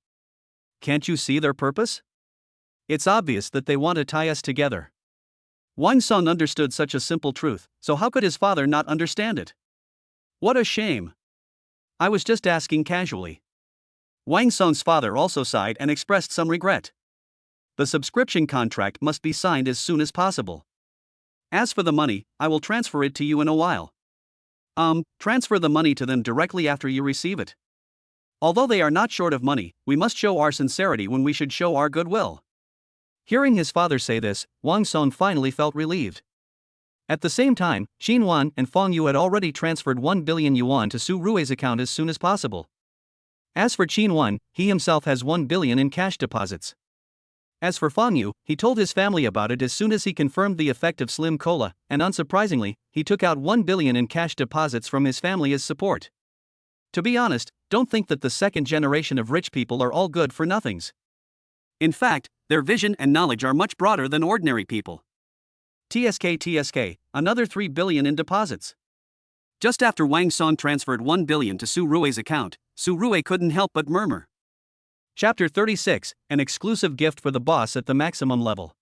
S1: Can't you see their purpose? It's obvious that they want to tie us together. Wang Song understood such a simple truth, so how could his father not understand it? What a shame. I was just asking casually. Wang Song's father also sighed and expressed some regret. The subscription contract must be signed as soon as possible. As for the money, I will transfer it to you in a while. Transfer the money to them directly after you receive it. Although they are not short of money, we must show our sincerity when we should show our goodwill. Hearing his father say this, Wang Song finally felt relieved. At the same time, Xin Wan and Fang Yu had already transferred 1 billion yuan to Su Rui's account as soon as possible. As for Xin Wan, he himself has 1 billion in cash deposits. As for Fang Yu, he told his family about it as soon as he confirmed the effect of Slim Cola, and unsurprisingly, he took out 1 billion in cash deposits from his family as support. To be honest, don't think that the second generation of rich people are all good for nothings. In fact, their vision and knowledge are much broader than ordinary people. TSK, another 3 billion in deposits. Just after Wang Song transferred 1 billion to Su Rui's account, Su Rui couldn't help but murmur. Chapter 36, an exclusive gift for the boss at the maximum level.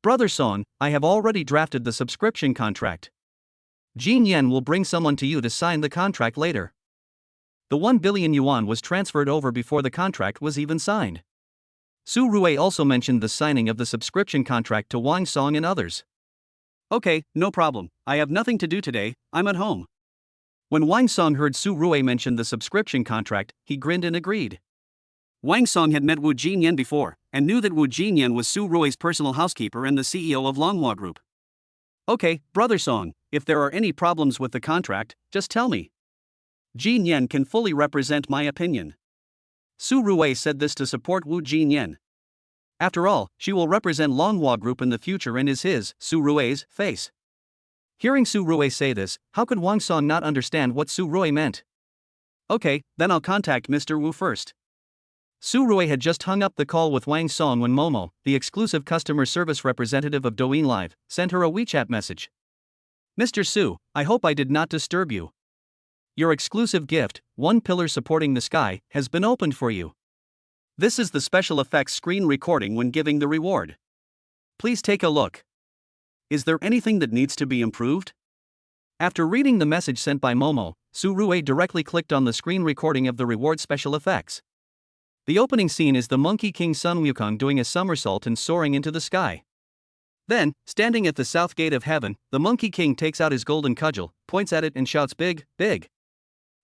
S1: Brother Song, I have already drafted the subscription contract. Jin Yan will bring someone to you to sign the contract later. The 1 billion yuan was transferred over before the contract was even signed. Su Rui also mentioned the signing of the subscription contract to Wang Song and others. Okay, no problem, I have nothing to do today, I'm at home. When Wang Song heard Su Rui mention the subscription contract, he grinned and agreed. Wang Song had met Wu Jinyan before, and knew that Wu Jinyan was Su Rui's personal housekeeper and the CEO of Longhua Group. Okay, Brother Song, if there are any problems with the contract, just tell me. Jinyan can fully represent my opinion. Su Rui said this to support Wu Jinyan. After all, she will represent Longhua Group in the future and is his, Su Rui's, face. Hearing Su Rui say this, how could Wang Song not understand what Su Rui meant? Okay, then I'll contact Mr. Wu first. Su Rui had just hung up the call with Wang Song when Momo, the exclusive customer service representative of Douyin Live, sent her a WeChat message. Mr. Su, I hope I did not disturb you. Your exclusive gift, one pillar supporting the sky, has been opened for you. This is the special effects screen recording when giving the reward. Please take a look. Is there anything that needs to be improved? After reading the message sent by Momo, Su Rui directly clicked on the screen recording of the reward special effects. The opening scene is the Monkey King Sun Wukong doing a somersault and soaring into the sky. Then, standing at the south gate of heaven, the Monkey King takes out his golden cudgel, points at it and shouts big, big.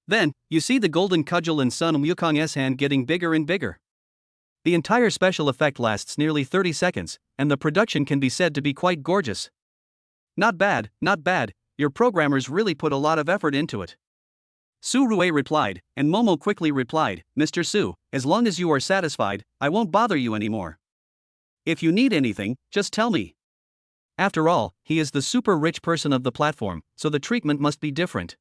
S1: Then, you see the golden cudgel in Sun Wukong's hand getting bigger and bigger. The entire special effect lasts nearly 30 seconds, and the production can be said to be quite gorgeous. Not bad, your programmers really put a lot of effort into it. Su Rui replied, and Momo quickly replied, Mr. Su, as long as you are satisfied, I won't bother you anymore. If you need anything, just tell me. After all, he is the super rich person of the platform, so the treatment must be different.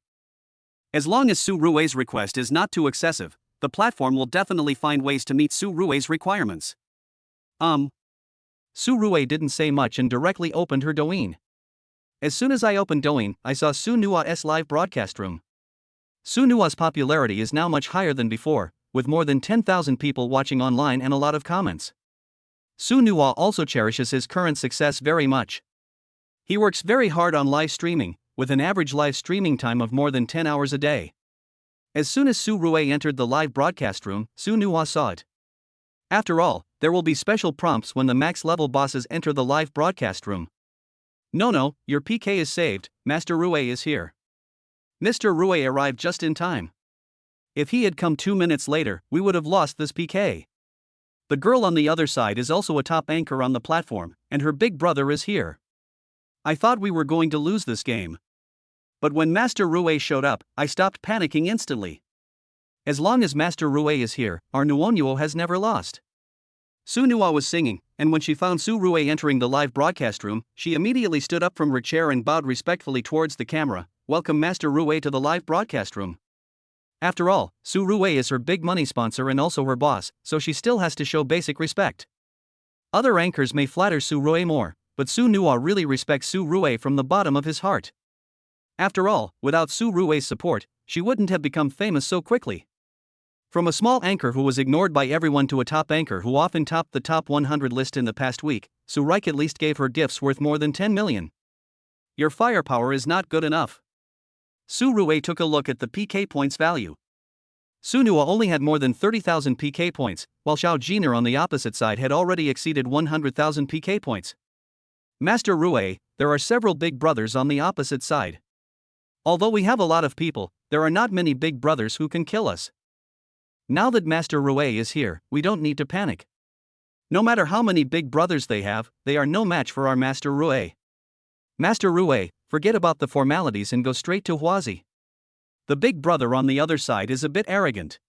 S1: As long as Su Rui's request is not too excessive, the platform will definitely find ways to meet Su Rui's requirements. Su Rui didn't say much and directly opened her Douyin. As soon as I opened Douyin, I saw Su Nua's live broadcast room. Su Nua's popularity is now much higher than before, with more than 10,000 people watching online and a lot of comments. Su Nua also cherishes his current success very much. He works very hard on live streaming, with an average live streaming time of more than 10 hours a day. As soon as Su Rui entered the live broadcast room, Su Nua saw it. After all, there will be special prompts when the max-level bosses enter the live broadcast room. No, your PK is saved, Master Rui is here. Mr. Rui arrived just in time. If he had come 2 minutes later, we would have lost this PK. The girl on the other side is also a top anchor on the platform, and her big brother is here. I thought we were going to lose this game. But when Master Rui showed up, I stopped panicking instantly. As long as Master Rui is here, our Nuonuo has never lost. Su Nua was singing, and when she found Su Rui entering the live broadcast room, she immediately stood up from her chair and bowed respectfully towards the camera. Welcome Master Rui to the live broadcast room. After all, Su Ruwei is her big money sponsor and also her boss, so she still has to show basic respect. Other anchors may flatter Su Ruwei more, but Su Nuwa really respects Su Ruwei from the bottom of his heart. After all, without Su Ruwei's support, she wouldn't have become famous so quickly. From a small anchor who was ignored by everyone to a top anchor who often topped the top 100 list in the past week, Su Reich at least gave her gifts worth more than 10 million. Your firepower is not good enough. Su Ruwei took a look at the PK points value. Su Nuwa only had more than 30,000 PK points, while Xiao Jiner on the opposite side had already exceeded 100,000 PK points. Master Ruwei, there are several big brothers on the opposite side. Although we have a lot of people, there are not many big brothers who can kill us. Now that Master Ruwei is here, we don't need to panic. No matter how many big brothers they have, they are no match for our Master Ruwei. Master Ruwei, forget about the formalities and go straight to Huazi. The big brother on the other side is a bit arrogant.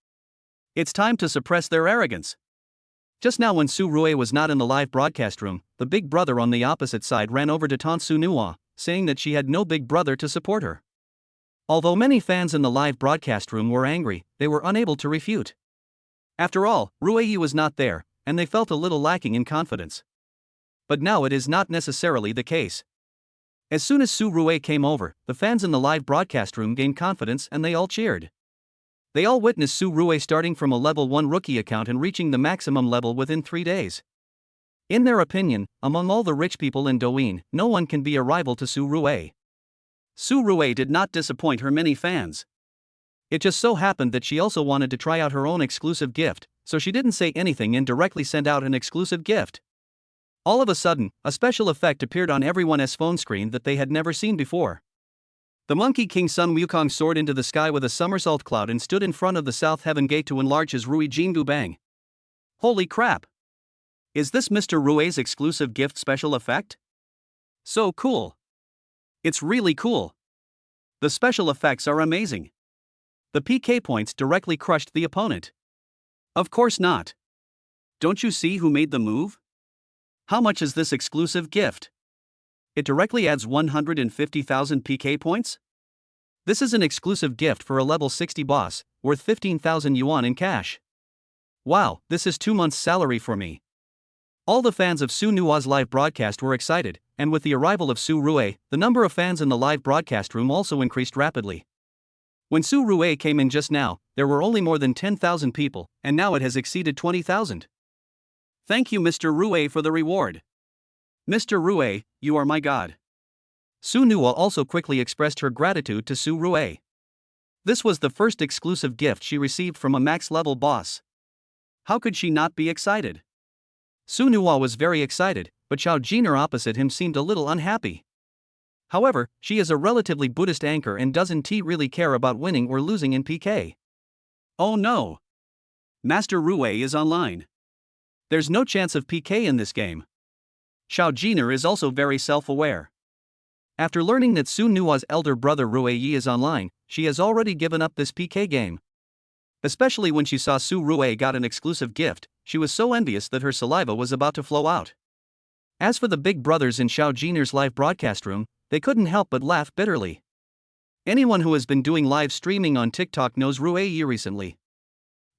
S1: It's time to suppress their arrogance. Just now when Su Ruwei was not in the live broadcast room, the big brother on the opposite side ran over to taunt Su Nuwa, saying that she had no big brother to support her. Although many fans in the live broadcast room were angry, they were unable to refute. After all, Ruwei was not there, and they felt a little lacking in confidence. But now it is not necessarily the case. As soon as Su Ruwei came over, the fans in the live broadcast room gained confidence and they all cheered. They all witnessed Su Ruwei starting from a level 1 rookie account and reaching the maximum level within 3 days. In their opinion, among all the rich people in Dwine, no one can be a rival to Su Ruwei. Su Ruwei did not disappoint her many fans. It just so happened that she also wanted to try out her own exclusive gift, so she didn't say anything and directly sent out an exclusive gift. All of a sudden, a special effect appeared on everyone's phone screen that they had never seen before. The Monkey King Sun Wukong soared into the sky with a somersault cloud and stood in front of the South Heaven Gate to enlarge his Rui Jingu Bang. Holy crap! Is this Mr. Rui's exclusive gift special effect? So cool! It's really cool! The special effects are amazing. The PK points directly crushed the opponent. Of course not. Don't you see who made the move? How much is this exclusive gift? It directly adds 150,000 PK points? This is an exclusive gift for a level 60 boss, worth 15,000 yuan in cash. Wow, this is 2 months' salary for me. All the fans of Su Nuwa's live broadcast were excited, and with the arrival of Su Ruwei, the number of fans in the live broadcast room also increased rapidly. When Su Ruwei came in just now, there were only more than 10,000 people, and now it has exceeded 20,000. Thank you Mr. Ruwei for the reward. Mr. Ruwei, you are my god. Su Nuwa also quickly expressed her gratitude to Su Ruwei. This was the first exclusive gift she received from a max-level boss. How could she not be excited? Su Nuwa was very excited, but Xiao Jiner opposite him seemed a little unhappy. However, she is a relatively Buddhist anchor and doesn't really care about winning or losing in PK. Oh no! Master Ruwei is online. There's no chance of PK in this game. Xiao Jiner is also very self-aware. After learning that Su Nuwa's elder brother Ruwei is online, she has already given up this PK game. Especially when she saw Su Ruwei got an exclusive gift, she was so envious that her saliva was about to flow out. As for the big brothers in Xiao Jiner's live broadcast room, they couldn't help but laugh bitterly. Anyone who has been doing live streaming on TikTok knows Ruwei recently.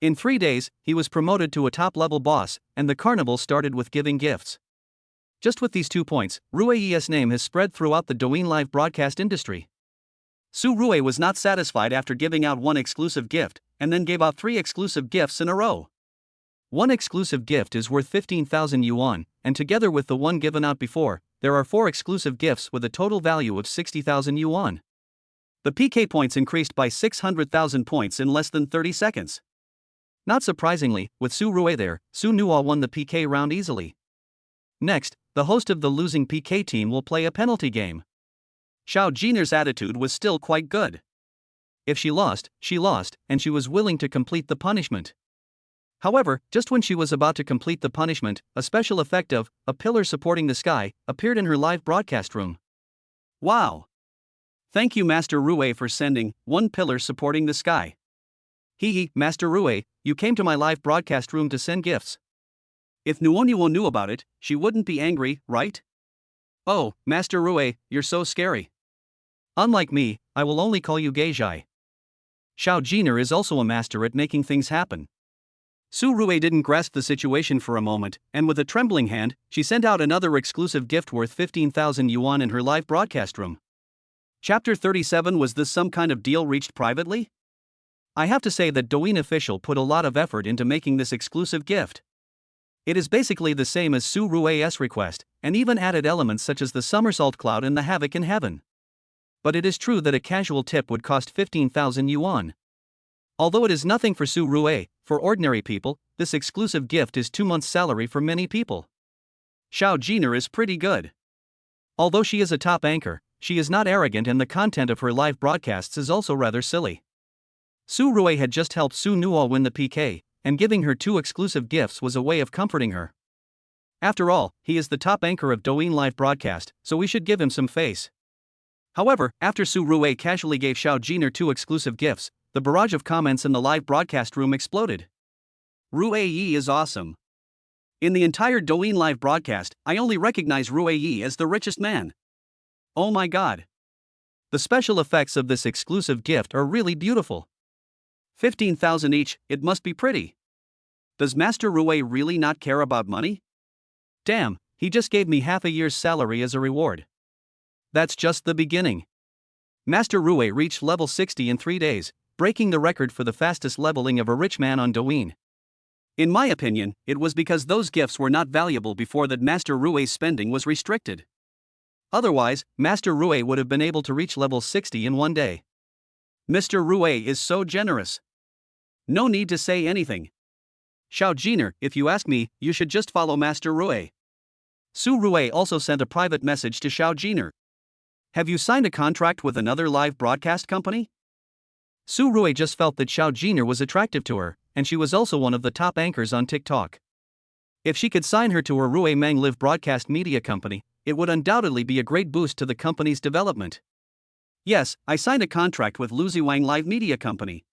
S1: In 3 days, he was promoted to a top-level boss, and the carnival started with giving gifts. Just with these 2 points, Ruwei's name has spread throughout the Douyin live broadcast industry. Su Ruwei was not satisfied after giving out 1 exclusive gift, and then gave out 3 exclusive gifts in a row. 1 exclusive gift is worth 15,000 yuan, and together with the one given out before, there are 4 exclusive gifts with a total value of 60,000 yuan. The PK points increased by 600,000 points in less than 30 seconds. Not surprisingly, with Su Ruwei there, Su Nuwa won the PK round easily. Next, the host of the losing PK team will play a penalty game. Xiao Jiner's attitude was still quite good. If she lost, and she was willing to complete the punishment. However, just when she was about to complete the punishment, a special effect of a pillar supporting the sky appeared in her live broadcast room. Wow! Thank you Master Ruwei for sending 1 pillar supporting the sky. Master Ruwei, you came to my live broadcast room to send gifts. If Nuonyuo knew about it, she wouldn't be angry, right? Oh, Master Ruwei, you're so scary. Unlike me, I will only call you Geijai. Xiao Jiner is also a master at making things happen. Su Rui didn't grasp the situation for a moment, and with a trembling hand, she sent out another exclusive gift worth 15,000 yuan in her live broadcast room. Chapter 37. Was this some kind of deal reached privately? I have to say that Dwine official put a lot of effort into making this exclusive gift. It is basically the same as Su Rui's request, and even added elements such as the somersault cloud and the havoc in heaven. But it is true that a casual tip would cost 15,000 yuan. Although it is nothing for Su Rui, for ordinary people, this exclusive gift is 2 months' salary for many people. Xiao Jiner is pretty good. Although she is a top anchor, she is not arrogant, and the content of her live broadcasts is also rather silly. Su Rui had just helped Su Nuo win the PK, and giving her 2 exclusive gifts was a way of comforting her. After all, he is the top anchor of Douyin live broadcast, so we should give him some face. However, after Su Rui casually gave Xiao Jiner 2 exclusive gifts, the barrage of comments in the live broadcast room exploded. Rui is awesome. In the entire Douyin live broadcast, I only recognize Rui as the richest man. Oh my god. The special effects of this exclusive gift are really beautiful. 15,000 each, it must be pretty. Does Master Rui really not care about money? Damn, he just gave me half a year's salary as a reward. That's just the beginning. Master Rui reached level 60 in 3 days, breaking the record for the fastest leveling of a rich man on Douyin. In my opinion, it was because those gifts were not valuable before that Master Rui's spending was restricted. Otherwise, Master Rui would have been able to reach level 60 in 1 day. Mr. Rui is so generous. No need to say anything. Xiao Jiner, if you ask me, you should just follow Master Rui. Su Rui also sent a private message to Xiao Jiner. Have you signed a contract with another live broadcast company? Su Rui just felt that Xiao Jiner was attractive to her, and she was also one of the top anchors on TikTok. If she could sign her to her Rui Meng Live broadcast media company, it would undoubtedly be a great boost to the company's development. Yes, I signed a contract with Luziwang Live Media Company.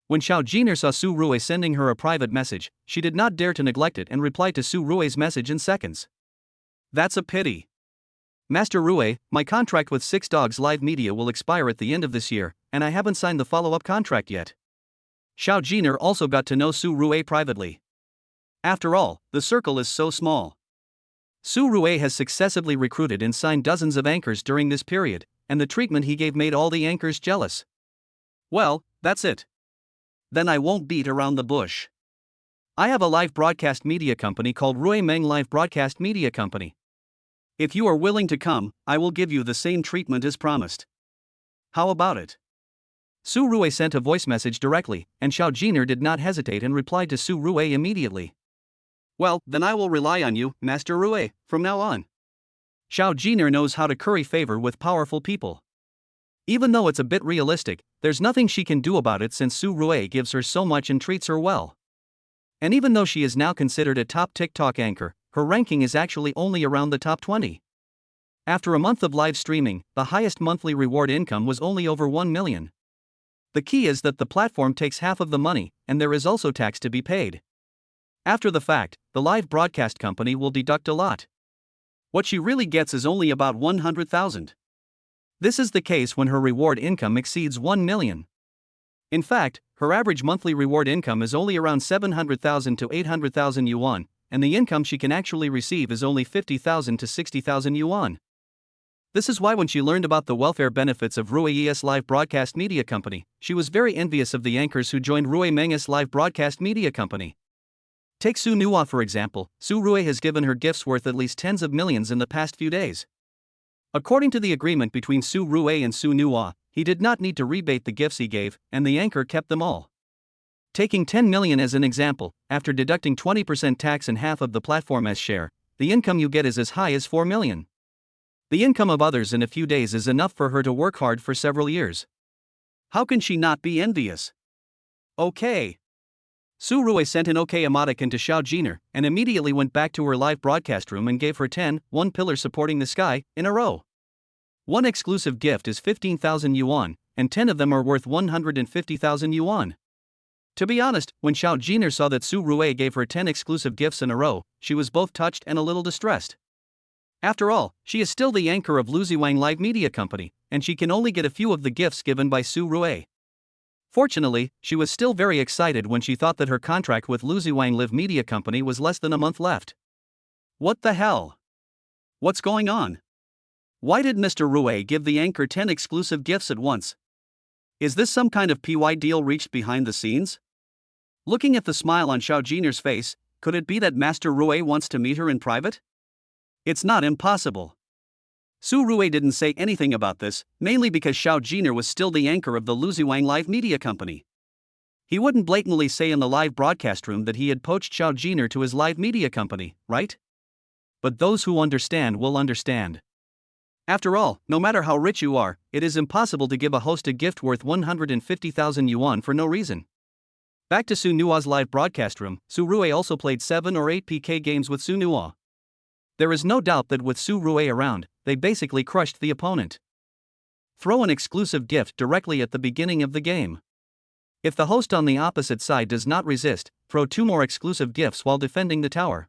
S1: When Xiao Jiner saw Su Rui sending her a private message, she did not dare to neglect it and replied to Su Rui's message in seconds. That's a pity. Master Rui, my contract with Six Dogs Live Media will expire at the end of this year, and I haven't signed the follow-up contract yet. Xiao Jiner also got to know Su Rui privately. After all, the circle is so small. Su Rui has successively recruited and signed dozens of anchors during this period, and the treatment he gave made all the anchors jealous. Well, that's it. Then I won't beat around the bush. I have a live broadcast media company called Rui Meng Live Broadcast Media Company. If you are willing to come, I will give you the same treatment as promised. How about it? Su Rui sent a voice message directly, and Xiao Jiner did not hesitate and replied to Su Rui immediately. Well, then I will rely on you, Master Rui, from now on. Xiao Jiner knows how to curry favor with powerful people. Even though it's a bit realistic, there's nothing she can do about it since Su Rui gives her so much and treats her well. And even though she is now considered a top TikTok anchor, her ranking is actually only around the top 20. After a month of live streaming, the highest monthly reward income was only over 1 million. The key is that the platform takes half of the money, and there is also tax to be paid. After the fact, the live broadcast company will deduct a lot. What she really gets is only about 100,000. This is the case when her reward income exceeds 1 million. In fact, her average monthly reward income is only around 700,000 to 800,000 yuan, and the income she can actually receive is only 50,000 to 60,000 yuan. This is why when she learned about the welfare benefits of Rui's live broadcast media company, she was very envious of the anchors who joined Rui Meng's live broadcast media company. Take Su Nuo for example. Su Rui has given her gifts worth at least tens of millions in the past few days. According to the agreement between Su Rui and Su Nuo, he did not need to rebate the gifts he gave, and the anchor kept them all. Taking 10 million as an example, after deducting 20% tax and half of the platform's share, the income you get is as high as 4 million. The income of others in a few days is enough for her to work hard for several years. How can she not be envious? Okay. Su Rui sent an okay emoticon to Xiao Jiner, and immediately went back to her live broadcast room and gave her 10, one pillar supporting the sky, in a row. One exclusive gift is 15,000 yuan, and 10 of them are worth 150,000 yuan. To be honest, when Xiao Jiner saw that Su Rui gave her 10 exclusive gifts in a row, she was both touched and a little distressed. After all, she is still the anchor of Luziwang Live Media Company, and she can only get a few of the gifts given by Su Rui. Fortunately, she was still very excited when she thought that her contract with Luziwang Live Media Company was less than a month left. What the hell? What's going on? Why did Mr. Rue give the anchor 10 exclusive gifts at once? Is this some kind of PY deal reached behind the scenes? Looking at the smile on Xiao Jiner's face, could it be that Master Rue wants to meet her in private? It's not impossible. Su Rue didn't say anything about this, mainly because Xiao Jiner was still the anchor of the Luziwang Live Media Company. He wouldn't blatantly say in the live broadcast room that he had poached Xiao Jiner to his live media company, right? But those who understand will understand. After all, no matter how rich you are, it is impossible to give a host a gift worth 150,000 yuan for no reason. Back to Su Nua's live broadcast room, Su Rue also played 7 or 8 PK games with Su Nua. There is no doubt that with Su Rue around, they basically crushed the opponent. Throw an exclusive gift directly at the beginning of the game. If the host on the opposite side does not resist, throw 2 more exclusive gifts while defending the tower.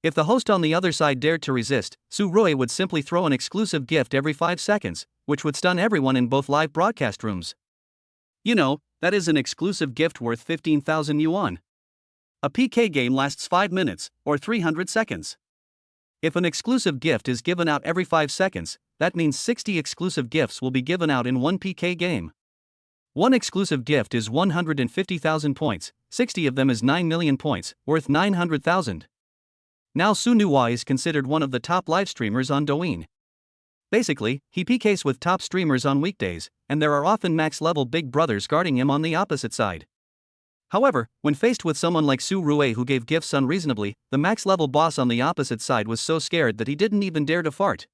S1: If the host on the other side dared to resist, Su Rue would simply throw an exclusive gift every 5 seconds, which would stun everyone in both live broadcast rooms. You know, that is an exclusive gift worth 15,000 yuan. A PK game lasts 5 minutes, or 300 seconds. If an exclusive gift is given out every 5 seconds, that means 60 exclusive gifts will be given out in one PK game. One exclusive gift is 150,000 points, 60 of them is 9 million points, worth 900,000. Now Su Nua is considered one of the top live streamers on Dwine. Basically, he PKs with top streamers on weekdays, and there are often max-level big brothers guarding him on the opposite side. However, when faced with someone like Su Rue who gave gifts unreasonably, the max-level boss on the opposite side was so scared that he didn't even dare to fart.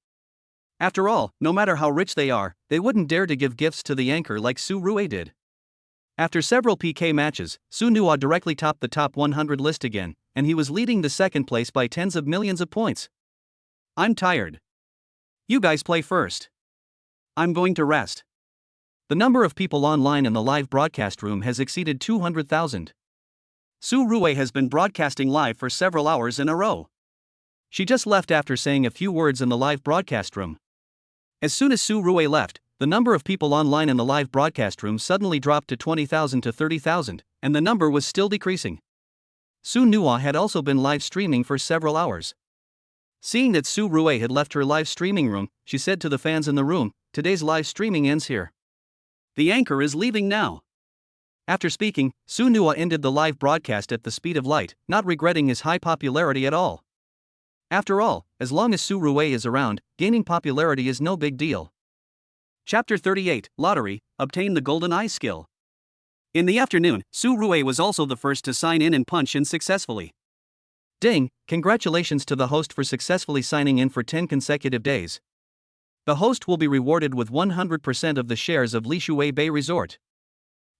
S1: After all, no matter how rich they are, they wouldn't dare to give gifts to the anchor like Su Rue did. After several PK matches, Su Nua directly topped the top 100 list again, and he was leading the second place by tens of millions of points. I'm tired. You guys play first. I'm going to rest. The number of people online in the live broadcast room has exceeded 200,000. Su Rue has been broadcasting live for several hours in a row. She just left after saying a few words in the live broadcast room. As soon as Su Rue left, the number of people online in the live broadcast room suddenly dropped to 20,000 to 30,000, and the number was still decreasing. Su Nua had also been live streaming for several hours. Seeing that Su Rue had left her live streaming room, she said to the fans in the room, "Today's live streaming ends here. The anchor is leaving now." After speaking, Su Nua ended the live broadcast at the speed of light, not regretting his high popularity at all. After all, as long as Su Rue is around, gaining popularity is no big deal. Chapter 38, Lottery, Obtain the Golden Eye Skill. In the afternoon, Su Rue was also the first to sign in and punch in successfully. Ding, congratulations to the host for successfully signing in for 10 consecutive days. The host will be rewarded with 100% of the shares of Lishui Bay Resort.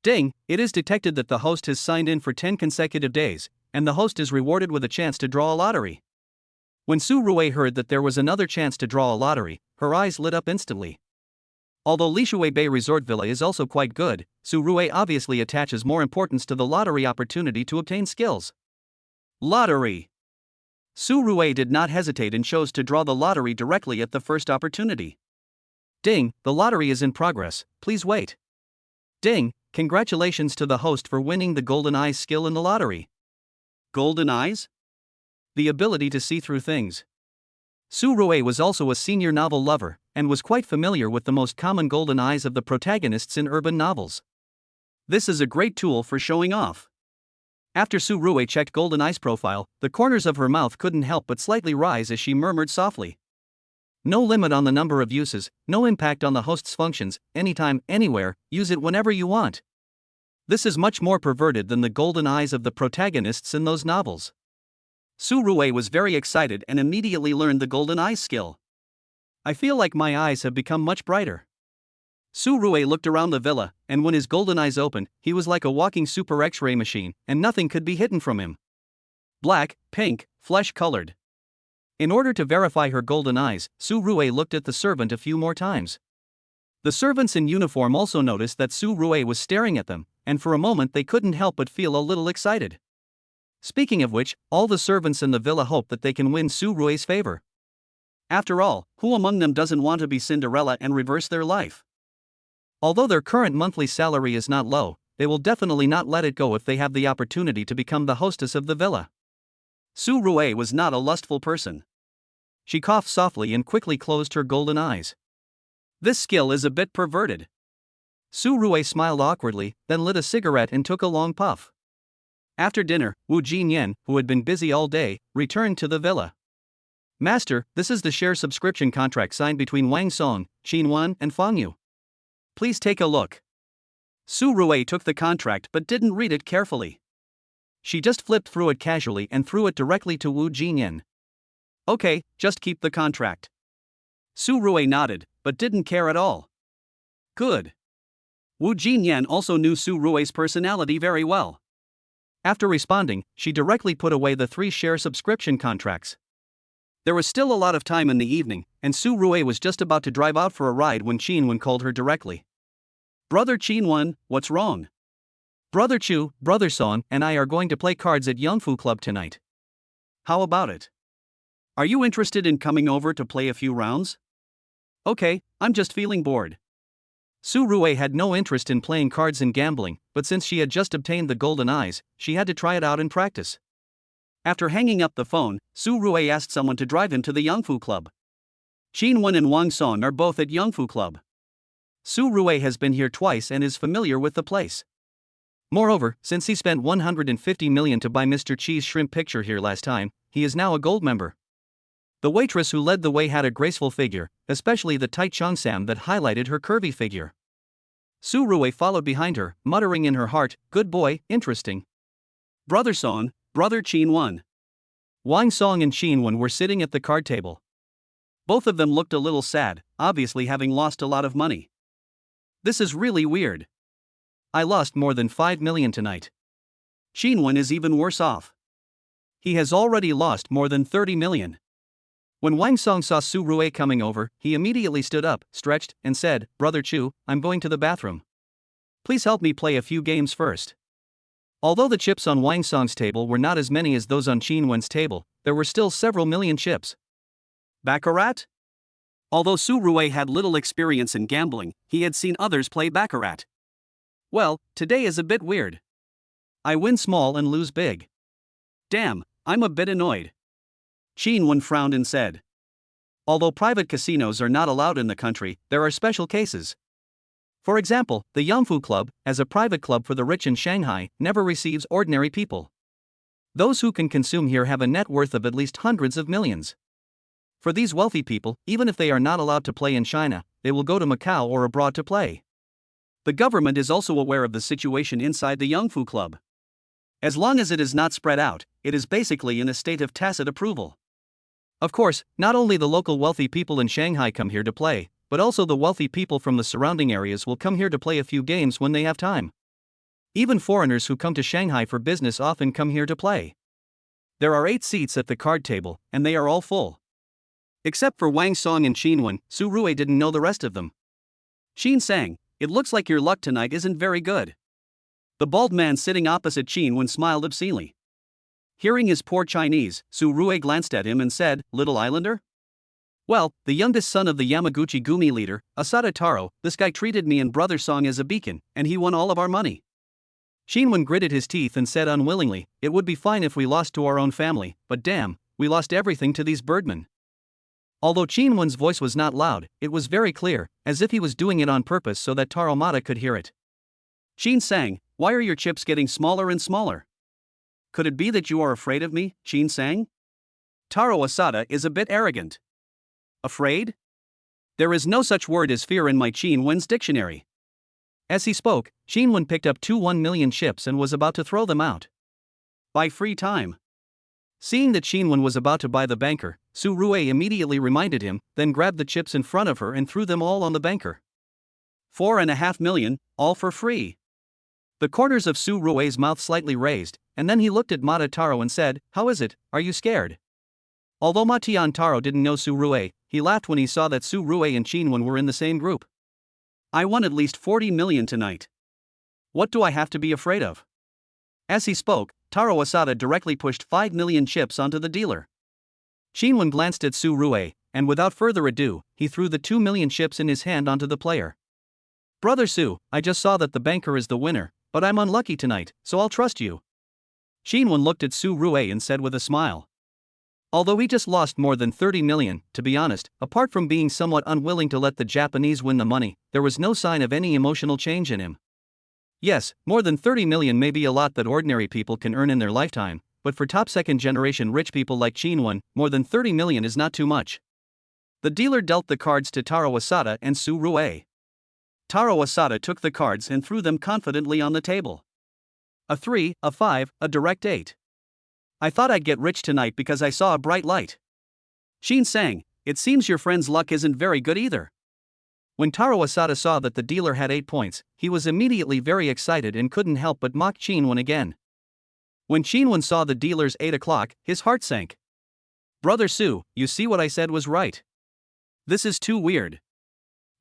S1: Ding, it is detected that the host has signed in for 10 consecutive days, and the host is rewarded with a chance to draw a lottery. When Su Rue heard that there was another chance to draw a lottery, her eyes lit up instantly. Although Lishui Bay Resort Villa is also quite good, Su Rue obviously attaches more importance to the lottery opportunity to obtain skills. Lottery. Su Rue did not hesitate and chose to draw the lottery directly at the first opportunity. Ding, the lottery is in progress, please wait. Ding, congratulations to the host for winning the Golden Eyes skill in the lottery. Golden Eyes? The ability to see through things. Su Rue was also a senior novel lover, and was quite familiar with the most common golden eyes of the protagonists in urban novels. This is a great tool for showing off. After Su Rue checked Golden Eye's profile, the corners of her mouth couldn't help but slightly rise as she murmured softly. No limit on the number of uses, no impact on the host's functions, anytime, anywhere, use it whenever you want. This is much more perverted than the golden eyes of the protagonists in those novels. Su Rue was very excited and immediately learned the Golden Eyes skill. I feel like my eyes have become much brighter. Su Rue looked around the villa, and when his golden eyes opened, he was like a walking super X-ray machine, and nothing could be hidden from him. Black, pink, flesh-colored. In order to verify her golden eyes, Su Rue looked at the servant a few more times. The servants in uniform also noticed that Su Rue was staring at them, and for a moment they couldn't help but feel a little excited. Speaking of which, all the servants in the villa hope that they can win Su Rue's favor. After all, who among them doesn't want to be Cinderella and reverse their life? Although their current monthly salary is not low, they will definitely not let it go if they have the opportunity to become the hostess of the villa. Su Rui was not a lustful person. She coughed softly and quickly closed her golden eyes. This skill is a bit perverted. Su Rui smiled awkwardly, then lit a cigarette and took a long puff. After dinner, Wu Jinyan, who had been busy all day, returned to the villa. Master, this is the share subscription contract signed between Wang Song, Qin Wan, and Fang Yu. Please take a look. Su Rui took the contract but didn't read it carefully. She just flipped through it casually and threw it directly to Wu Jinyan. Okay, just keep the contract. Su Rui nodded, but didn't care at all. Good. Wu Jinyan also knew Su Rui's personality very well. After responding, she directly put away the 3 share subscription contracts. There was still a lot of time in the evening, and Su Rui was just about to drive out for a ride when Qin Wan called her directly. Brother Qin Wan, what's wrong? Brother Chu, Brother Song, and I are going to play cards at Yangfu Club tonight. How about it? Are you interested in coming over to play a few rounds? Okay, I'm just feeling bored. Su Rui had no interest in playing cards and gambling, but since she had just obtained the golden eyes, she had to try it out in practice. After hanging up the phone, Su Rui asked someone to drive him to the Yangfu Club. Qin Wan and Wang Song are both at Yangfu Club. Su Rui has been here twice and is familiar with the place. Moreover, since he spent 150 million to buy Mr. Chi's shrimp picture here last time, he is now a gold member. The waitress who led the way had a graceful figure, especially the tight cheongsam that highlighted her curvy figure. Su Rui followed behind her, muttering in her heart, "Good boy, interesting." Brother Song, Brother Qin Wan. Wang Song and Qin Wan were sitting at the card table. Both of them looked a little sad, obviously having lost a lot of money. This is really weird. I lost more than 5 million tonight. Qin Wan is even worse off. He has already lost more than 30 million. When Wang Song saw Su Rui coming over, he immediately stood up, stretched, and said, "Brother Chu, I'm going to the bathroom. Please help me play a few games first." Although the chips on Wang Song's table were not as many as those on Qin Wan's table, there were still several million chips. Baccarat? Although Su Rui had little experience in gambling, he had seen others play baccarat. Well, today is a bit weird. I win small and lose big. Damn, I'm a bit annoyed. Qin Wan frowned and said. Although private casinos are not allowed in the country, there are special cases. For example, the Yangfu Club, as a private club for the rich in Shanghai, never receives ordinary people. Those who can consume here have a net worth of at least hundreds of millions. For these wealthy people, even if they are not allowed to play in China, they will go to Macau or abroad to play. The government is also aware of the situation inside the Yangfu Club. As long as it is not spread out, it is basically in a state of tacit approval. Of course, not only the local wealthy people in Shanghai come here to play, but also the wealthy people from the surrounding areas will come here to play a few games when they have time. Even foreigners who come to Shanghai for business often come here to play. There are 8 seats at the card table, and they are all full. Except for Wang Song and Qin Wan, Su Rui didn't know the rest of them. Qin sang, "It looks like your luck tonight isn't very good." The bald man sitting opposite Qin Wan smiled obscenely. Hearing his poor Chinese, Su Rui glanced at him and said, "Little islander?" Well, the youngest son of the Yamaguchi Gumi leader, Asada Taro, this guy treated me and Brother Song as a beacon, and he won all of our money. Qin Wan gritted his teeth and said unwillingly, "It would be fine if we lost to our own family, but damn, we lost everything to these birdmen." Although Qin Wan's voice was not loud, it was very clear, as if he was doing it on purpose so that Taro Mata could hear it. Qin sang, "Why are your chips getting smaller and smaller? Could it be that you are afraid of me?" Qin sang. Taro Asada is a bit arrogant. Afraid? There is no such word as fear in my Qin Wan's dictionary. As he spoke, Qin Wan picked up 2 1 million chips and was about to throw them out. Buy free time. Seeing that Qin Wan was about to buy the banker, Su Rui immediately reminded him, then grabbed the chips in front of her and threw them all on the banker. 4.5 million, all for free. The corners of Su Rui's mouth slightly raised, and then he looked at Mata Taro and said, "How is it, are you scared?" Although Matian Taro didn't know Su Rui, he laughed when he saw that Su Rui and Qin Wan were in the same group. "I won at least 40 million tonight. What do I have to be afraid of?" As he spoke, Taro Asada directly pushed 5 million chips onto the dealer. Qin Wan glanced at Su Rui, and without further ado, he threw the 2 million chips in his hand onto the player. Brother Su, I just saw that the banker is the winner, but I'm unlucky tonight, so I'll trust you. Shinwan looked at Su Rue and said with a smile. Although he just lost more than 30 million, to be honest, apart from being somewhat unwilling to let the Japanese win the money, there was no sign of any emotional change in him. Yes, more than 30 million may be a lot that ordinary people can earn in their lifetime, but for top second-generation rich people like Shinwan, more than 30 million is not too much. The dealer dealt the cards to Taro Asada and Su Rue. Taro Asada took the cards and threw them confidently on the table. A 3, a 5, a direct 8. I thought I'd get rich tonight because I saw a bright light. Shin sang, it seems your friend's luck isn't very good either. When Taro Asada saw that the dealer had 8 points, he was immediately very excited and couldn't help but mock Shinwan again. When Shinwan saw the dealer's 8 o'clock, his heart sank. Brother Su, you see what I said was right. This is too weird.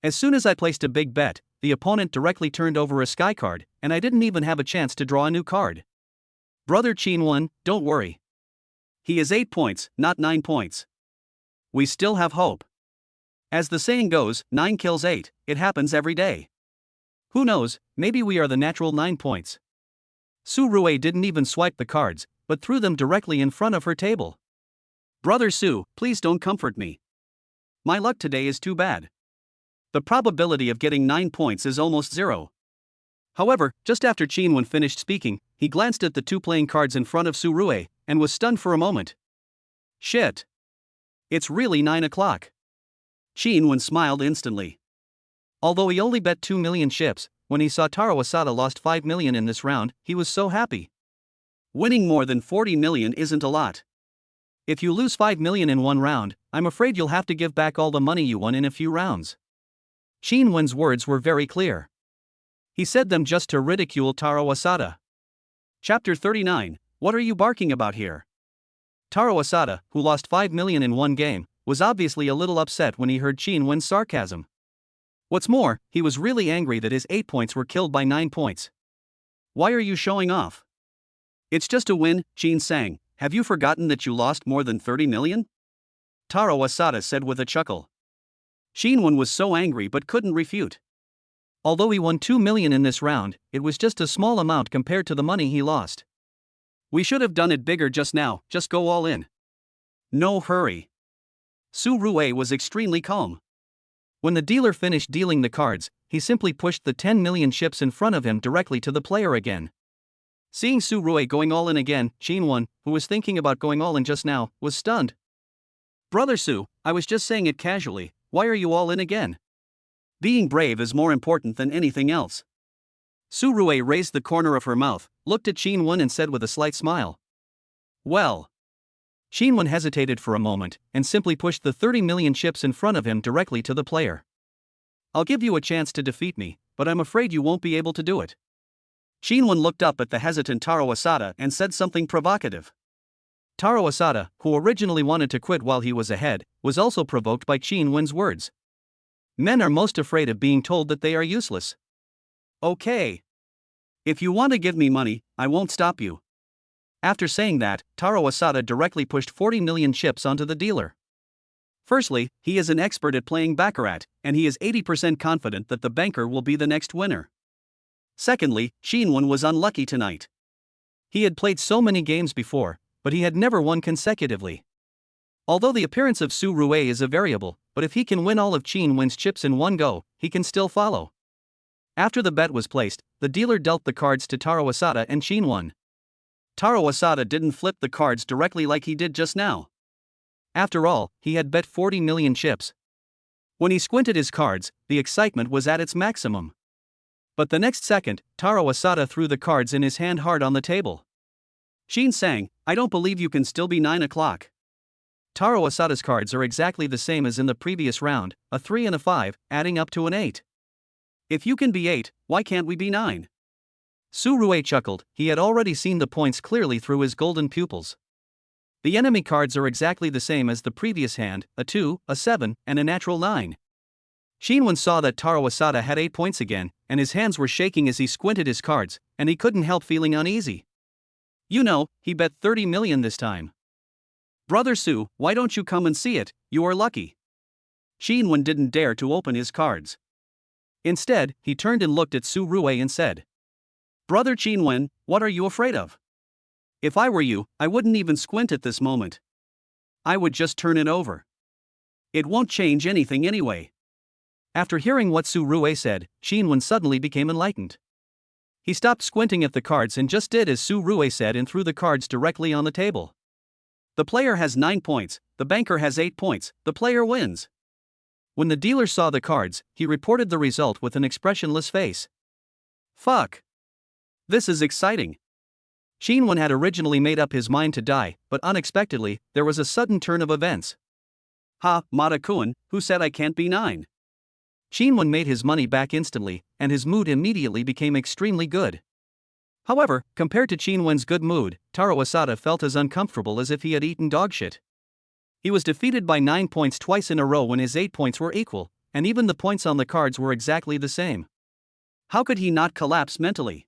S1: As soon as I placed a big bet, the opponent directly turned over a sky card, and I didn't even have a chance to draw a new card. Brother Shinwan, don't worry. He is 8 points, not 9 points. We still have hope. As the saying goes, 9 kills 8, it happens every day. Who knows, maybe we are the natural 9 points. Su Rue didn't even swipe the cards, but threw them directly in front of her table. Brother Su, please don't comfort me. My luck today is too bad. The probability of getting 9 points is almost 0. However, just after Shinwan finished speaking, he glanced at the 2 playing cards in front of Su Rue, and was stunned for a moment. Shit. It's really 9 o'clock. Shinwan smiled instantly. Although he only bet 2 million chips, when he saw Taro Asada lost 5 million in this round, he was so happy. Winning more than 40 million isn't a lot. If you lose 5 million in one round, I'm afraid you'll have to give back all the money you won in a few rounds. Shinwan's words were very clear. He said them just to ridicule Taro Asada. Chapter 39, What are you barking about here? Taro Asada, who lost 5 million in one game, was obviously a little upset when he heard Shinwan's sarcasm. What's more, he was really angry that his 8 points were killed by 9 points. Why are you showing off? It's just a win, Shin sang. Have you forgotten that you lost more than 30 million? Taro Asada said with a chuckle. Shinwan was so angry but couldn't refute. Although he won 2 million in this round, it was just a small amount compared to the money he lost. We should have done it bigger just now, just go all in. No hurry. Su Rue was extremely calm. When the dealer finished dealing the cards, he simply pushed the 10 million chips in front of him directly to the player again. Seeing Su Rue going all in again, Shinwan, who was thinking about going all in just now, was stunned. Brother Su, I was just saying it casually, why are you all in again? Being brave is more important than anything else. Su Rue raised the corner of her mouth, looked at Shinwan and said with a slight smile. Well. Shinwan hesitated for a moment, and simply pushed the 30 million chips in front of him directly to the player. I'll give you a chance to defeat me, but I'm afraid you won't be able to do it. Shinwan looked up at the hesitant Taro Asada and said something provocative. Taro Asada, who originally wanted to quit while he was ahead, was also provoked by Shinwan's words. Men are most afraid of being told that they are useless. Okay. If you want to give me money, I won't stop you. After saying that, Taro Asada directly pushed 40 million chips onto the dealer. Firstly, he is an expert at playing baccarat, and he is 80% confident that the banker will be the next winner. Secondly, Shinwan was unlucky tonight. He had played so many games before, but he had never won consecutively. Although the appearance of Su Rue is a variable, but if he can win all of Shinwan's chips in one go, he can still follow. After the bet was placed, the dealer dealt the cards to Taro Asada and Shinwan. Taro Asada didn't flip the cards directly like he did just now. After all, he had bet 40 million chips. When he squinted his cards, the excitement was at its maximum. But the next second, Taro Asada threw the cards in his hand hard on the table. Shin sang, I don't believe you can still be 9 o'clock. Taro Asada's cards are exactly the same as in the previous round, a 3 and a 5, adding up to an 8. If you can be 8, why can't we be 9? Su Rue chuckled, he had already seen the points clearly through his golden pupils. The enemy cards are exactly the same as the previous hand, a 2, a 7, and a natural 9. Shinwan saw that Taro Asada had 8 points again, and his hands were shaking as he squinted his cards, and he couldn't help feeling uneasy. You know, he bet 30 million this time. Brother Su, why don't you come and see it, you are lucky. Shinwan didn't dare to open his cards. Instead, he turned and looked at Su Rue and said, "Brother Qinwen, what are you afraid of? If I were you, I wouldn't even squint at this moment. I would just turn it over. It won't change anything anyway." After hearing what Su Rue said, Qinwen suddenly became enlightened. He stopped squinting at the cards and just did as Su Rue said and threw the cards directly on the table. The player has 9 points, the banker has 8 points, the player wins. When the dealer saw the cards, he reported the result with an expressionless face. Fuck. This is exciting. Qinwen had originally made up his mind to die, but unexpectedly, there was a sudden turn of events. Ha, Mata-kun, who said I can't be 9? Qinwen made his money back instantly, and his mood immediately became extremely good. However, compared to Qinwen's good mood, Taro Asada felt as uncomfortable as if he had eaten dog shit. He was defeated by 9 points twice in a row when his 8 points were equal, and even the points on the cards were exactly the same. How could he not collapse mentally?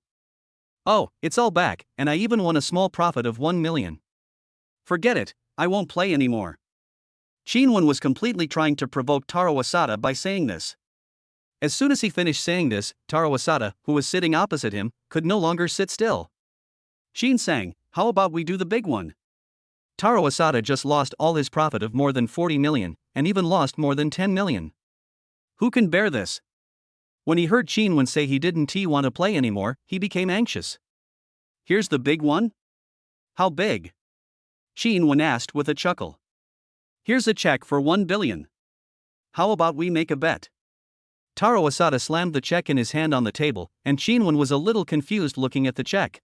S1: Oh, it's all back, and I even won a small profit of 1 million. Forget it, I won't play anymore. Qinwen was completely trying to provoke Taro Asada by saying this. As soon as he finished saying this, Taro Asada, who was sitting opposite him, could no longer sit still. Qin sang, how about we do the big one? Taro Asada just lost all his profit of more than 40 million, and even lost more than 10 million. Who can bear this? When he heard Qinwen say he didn't want to play anymore, he became anxious. Here's the big one? How big? Qinwen asked with a chuckle. Here's a check for 1 billion. How about we make a bet? Taro Asada slammed the check in his hand on the table, and Qinwen was a little confused looking at the check.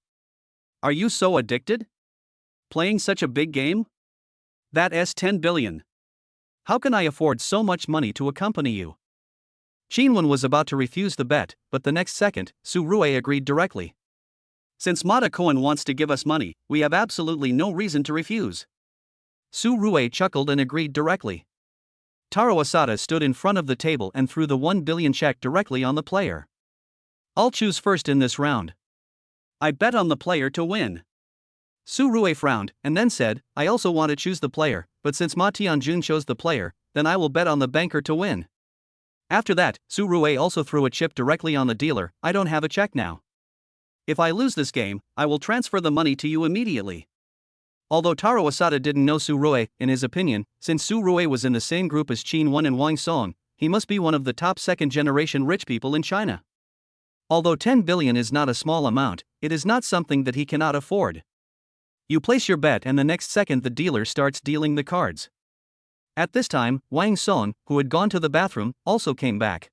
S1: Are you so addicted? Playing such a big game? That's 10 billion. How can I afford so much money to accompany you? Qinwen was about to refuse the bet, but the next second, Su Rue agreed directly. Since Mata-kun wants to give us money, we have absolutely no reason to refuse. Su Rue chuckled and agreed directly. Taro Asada stood in front of the table and threw the 1 billion check directly on the player. I'll choose first in this round. I bet on the player to win. Su Rue frowned, and then said, I also want to choose the player, but since Ma Tianjun chose the player, then I will bet on the banker to win. After that, Su Rue also threw a chip directly on the dealer. I don't have a check now. If I lose this game, I will transfer the money to you immediately. Although Taro Asada didn't know Su Rue, in his opinion, since Su Rue was in the same group as Qinwen and Wang Song, he must be one of the top second-generation rich people in China. Although 10 billion is not a small amount, it is not something that he cannot afford. You place your bet and the next second the dealer starts dealing the cards. At this time, Wang Song, who had gone to the bathroom, also came back.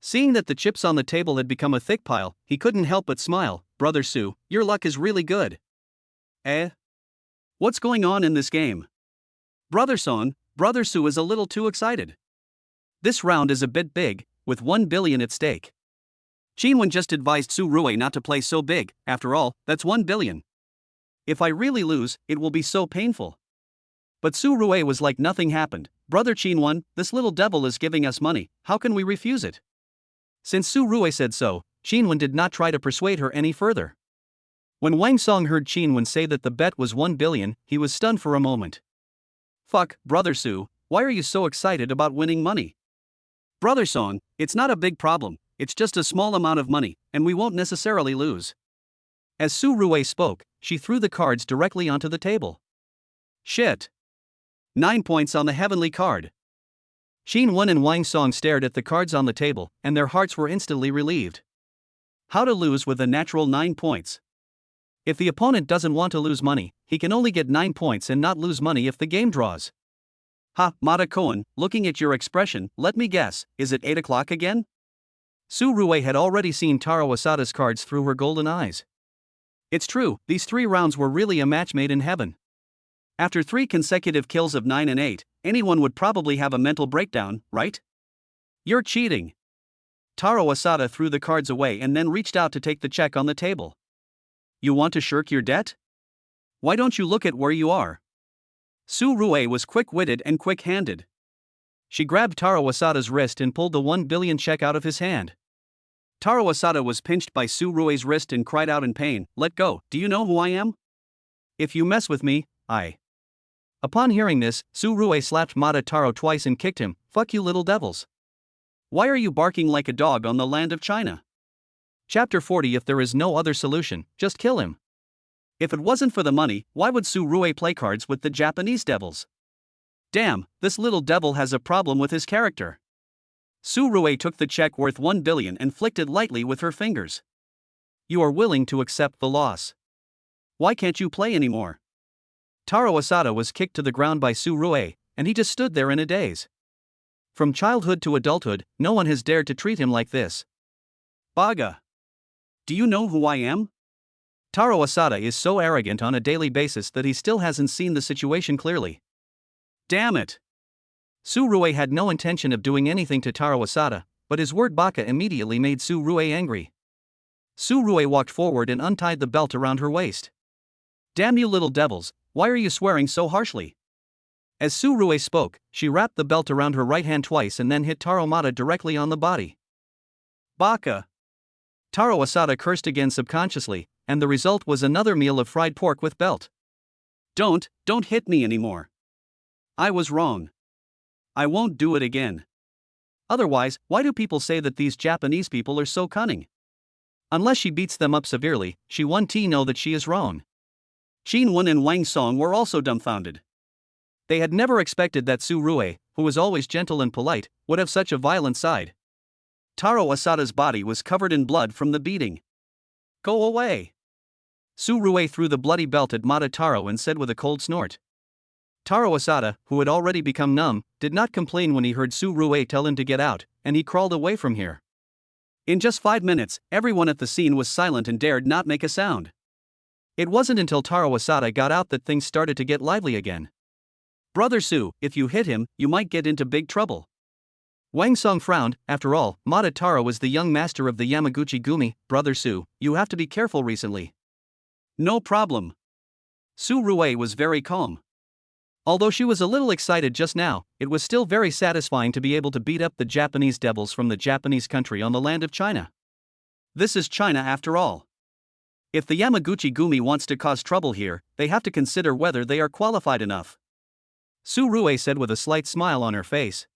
S1: Seeing that the chips on the table had become a thick pile, he couldn't help but smile. Brother Su, your luck is really good. Eh? What's going on in this game? Brother Song, Brother Su is a little too excited. This round is a bit big, with 1 billion at stake. Qinwen just advised Su Rue not to play so big, after all, that's 1 billion. If I really lose, it will be so painful. But Su Rue was like nothing happened. Brother Qinwen, this little devil is giving us money, how can we refuse it? Since Su Rue said so, Qinwen did not try to persuade her any further. When Wang Song heard Qinwen say that the bet was 1 billion, he was stunned for a moment. Fuck, Brother Su, why are you so excited about winning money? Brother Song, it's not a big problem, it's just a small amount of money, and we won't necessarily lose. As Su Rue spoke, she threw the cards directly onto the table. Shit. 9 points on the heavenly card. Qinwen and Wang Song stared at the cards on the table, and their hearts were instantly relieved. How to lose with a natural 9 points. If the opponent doesn't want to lose money, he can only get 9 points and not lose money if the game draws. Ha, Mata-kun, looking at your expression, let me guess, is it 8 o'clock again? Su Rue had already seen Taro Asada's cards through her golden eyes. It's true, these 3 rounds were really a match made in heaven. After 3 consecutive kills of 9 and 8, anyone would probably have a mental breakdown, right? You're cheating. Taro Asada threw the cards away and then reached out to take the check on the table. You want to shirk your debt? Why don't you look at where you are? Su Rue was quick-witted and quick-handed. She grabbed Taro Asada's wrist and pulled the 1 billion check out of his hand. Taro Asada was pinched by Su Rue's wrist and cried out in pain, "Let go, do you know who I am? If you mess with me, I..." Upon hearing this, Su Rue slapped Mata Taro twice and kicked him, "Fuck you little devils. Why are you barking like a dog on the land of China? Chapter 40. If there is no other solution, just kill him. If it wasn't for the money, why would Su Rue play cards with the Japanese devils? Damn, this little devil has a problem with his character. Su Rue took the check worth 1 billion and flicked it lightly with her fingers. You are willing to accept the loss. Why can't you play anymore? Taro Asada was kicked to the ground by Su Rue, and he just stood there in a daze. From childhood to adulthood, no one has dared to treat him like this. Baga. Do you know who I am? Taro Asada is so arrogant on a daily basis that he still hasn't seen the situation clearly. Damn it! Su Rue had no intention of doing anything to Taro Asada, but his word baka immediately made Su Rue angry. Su Rue walked forward and untied the belt around her waist. Damn you little devils, why are you swearing so harshly? As Su Rue spoke, she wrapped the belt around her right hand twice and then hit Taro Mata directly on the body. Baka! Taro Asada cursed again subconsciously, and the result was another meal of fried pork with belt. Don't hit me anymore. I was wrong. I won't do it again. Otherwise, why do people say that these Japanese people are so cunning? Unless she beats them up severely, she won't know that she is wrong. Qin Wen and Wang Song were also dumbfounded. They had never expected that Su Rue, who was always gentle and polite, would have such a violent side. Taro Asada's body was covered in blood from the beating. Go away! Su Rue threw the bloody belt at Mata Taro and said with a cold snort. Taro Asada, who had already become numb, did not complain when he heard Su Rue tell him to get out, and he crawled away from here. In just 5 minutes, everyone at the scene was silent and dared not make a sound. It wasn't until Taro Asada got out that things started to get lively again. Brother Su, if you hit him, you might get into big trouble. Wang Song frowned. After all, Mata Taro was the young master of the Yamaguchi Gumi. Brother Su, you have to be careful recently. No problem. Su Rue was very calm. Although she was a little excited just now, it was still very satisfying to be able to beat up the Japanese devils from the Japanese country on the land of China. This is China after all. If the Yamaguchi Gumi wants to cause trouble here, they have to consider whether they are qualified enough. Su Rue said with a slight smile on her face.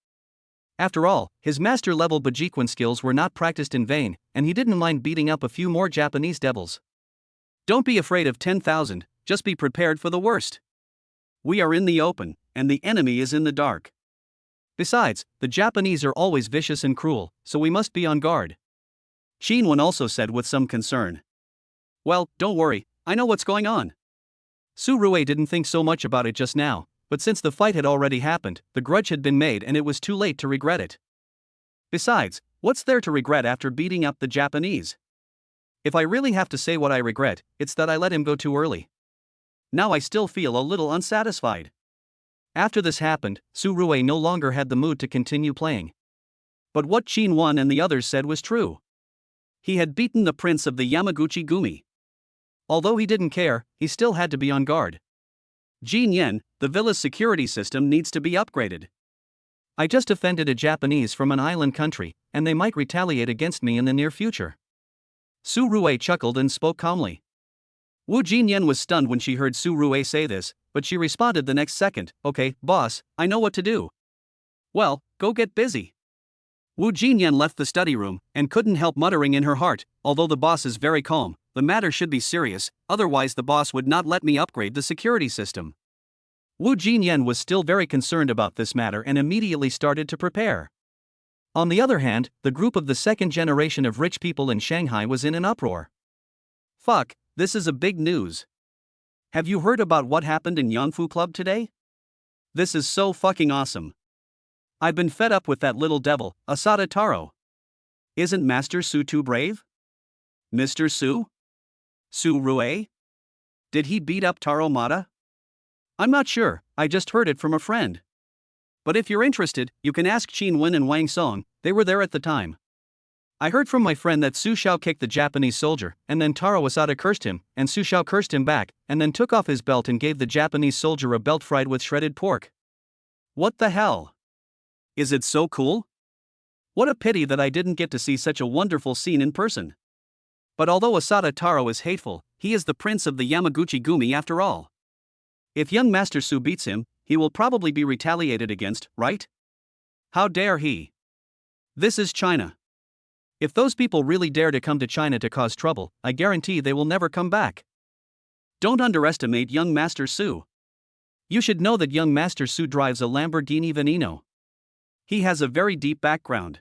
S1: After all, his master-level Bajiquan skills were not practiced in vain, and he didn't mind beating up a few more Japanese devils. Don't be afraid of 10,000, just be prepared for the worst. We are in the open, and the enemy is in the dark. Besides, the Japanese are always vicious and cruel, so we must be on guard. Qin Wen also said with some concern. Well, don't worry, I know what's going on. Su Rue didn't think so much about it just now, but since the fight had already happened, the grudge had been made and it was too late to regret it. Besides, what's there to regret after beating up the Japanese? If I really have to say what I regret, it's that I let him go too early. Now I still feel a little unsatisfied. After this happened, Su Rue no longer had the mood to continue playing. But what Qin Wen and the others said was true. He had beaten the prince of the Yamaguchi Gumi. Although he didn't care, he still had to be on guard. Jin Yen, the villa's security system needs to be upgraded. I just offended a Japanese from an island country, and they might retaliate against me in the near future. Su Rue chuckled and spoke calmly. Wu Jinyan was stunned when she heard Su Rue say this, but she responded the next second, okay, boss, I know what to do. Well, go get busy. Wu Jinyan left the study room, and couldn't help muttering in her heart, although the boss is very calm, the matter should be serious, otherwise the boss would not let me upgrade the security system. Wu Jinyan was still very concerned about this matter and immediately started to prepare. On the other hand, the group of the second generation of rich people in Shanghai was in an uproar. Fuck, this is a big news. Have you heard about what happened in Yangfu Club today? This is so fucking awesome. I've been fed up with that little devil, Asada Taro. Isn't Master Su too brave? Mr. Su? Su Rue? Did he beat up Taro Mata? I'm not sure, I just heard it from a friend. But if you're interested, you can ask Qin Wen and Wang Song, they were there at the time. I heard from my friend that Su Xiao kicked the Japanese soldier, and then Taro Asada cursed him, and Su Xiao cursed him back, and then took off his belt and gave the Japanese soldier a belt fried with shredded pork. What the hell? Is it so cool? What a pity that I didn't get to see such a wonderful scene in person. But although Asada Taro is hateful, he is the prince of the Yamaguchi Gumi after all. If young Master Su beats him, he will probably be retaliated against, right? How dare he? This is China. If those people really dare to come to China to cause trouble, I guarantee they will never come back. Don't underestimate young Master Su. You should know that young Master Su drives a Lamborghini Aventador. He has a very deep background.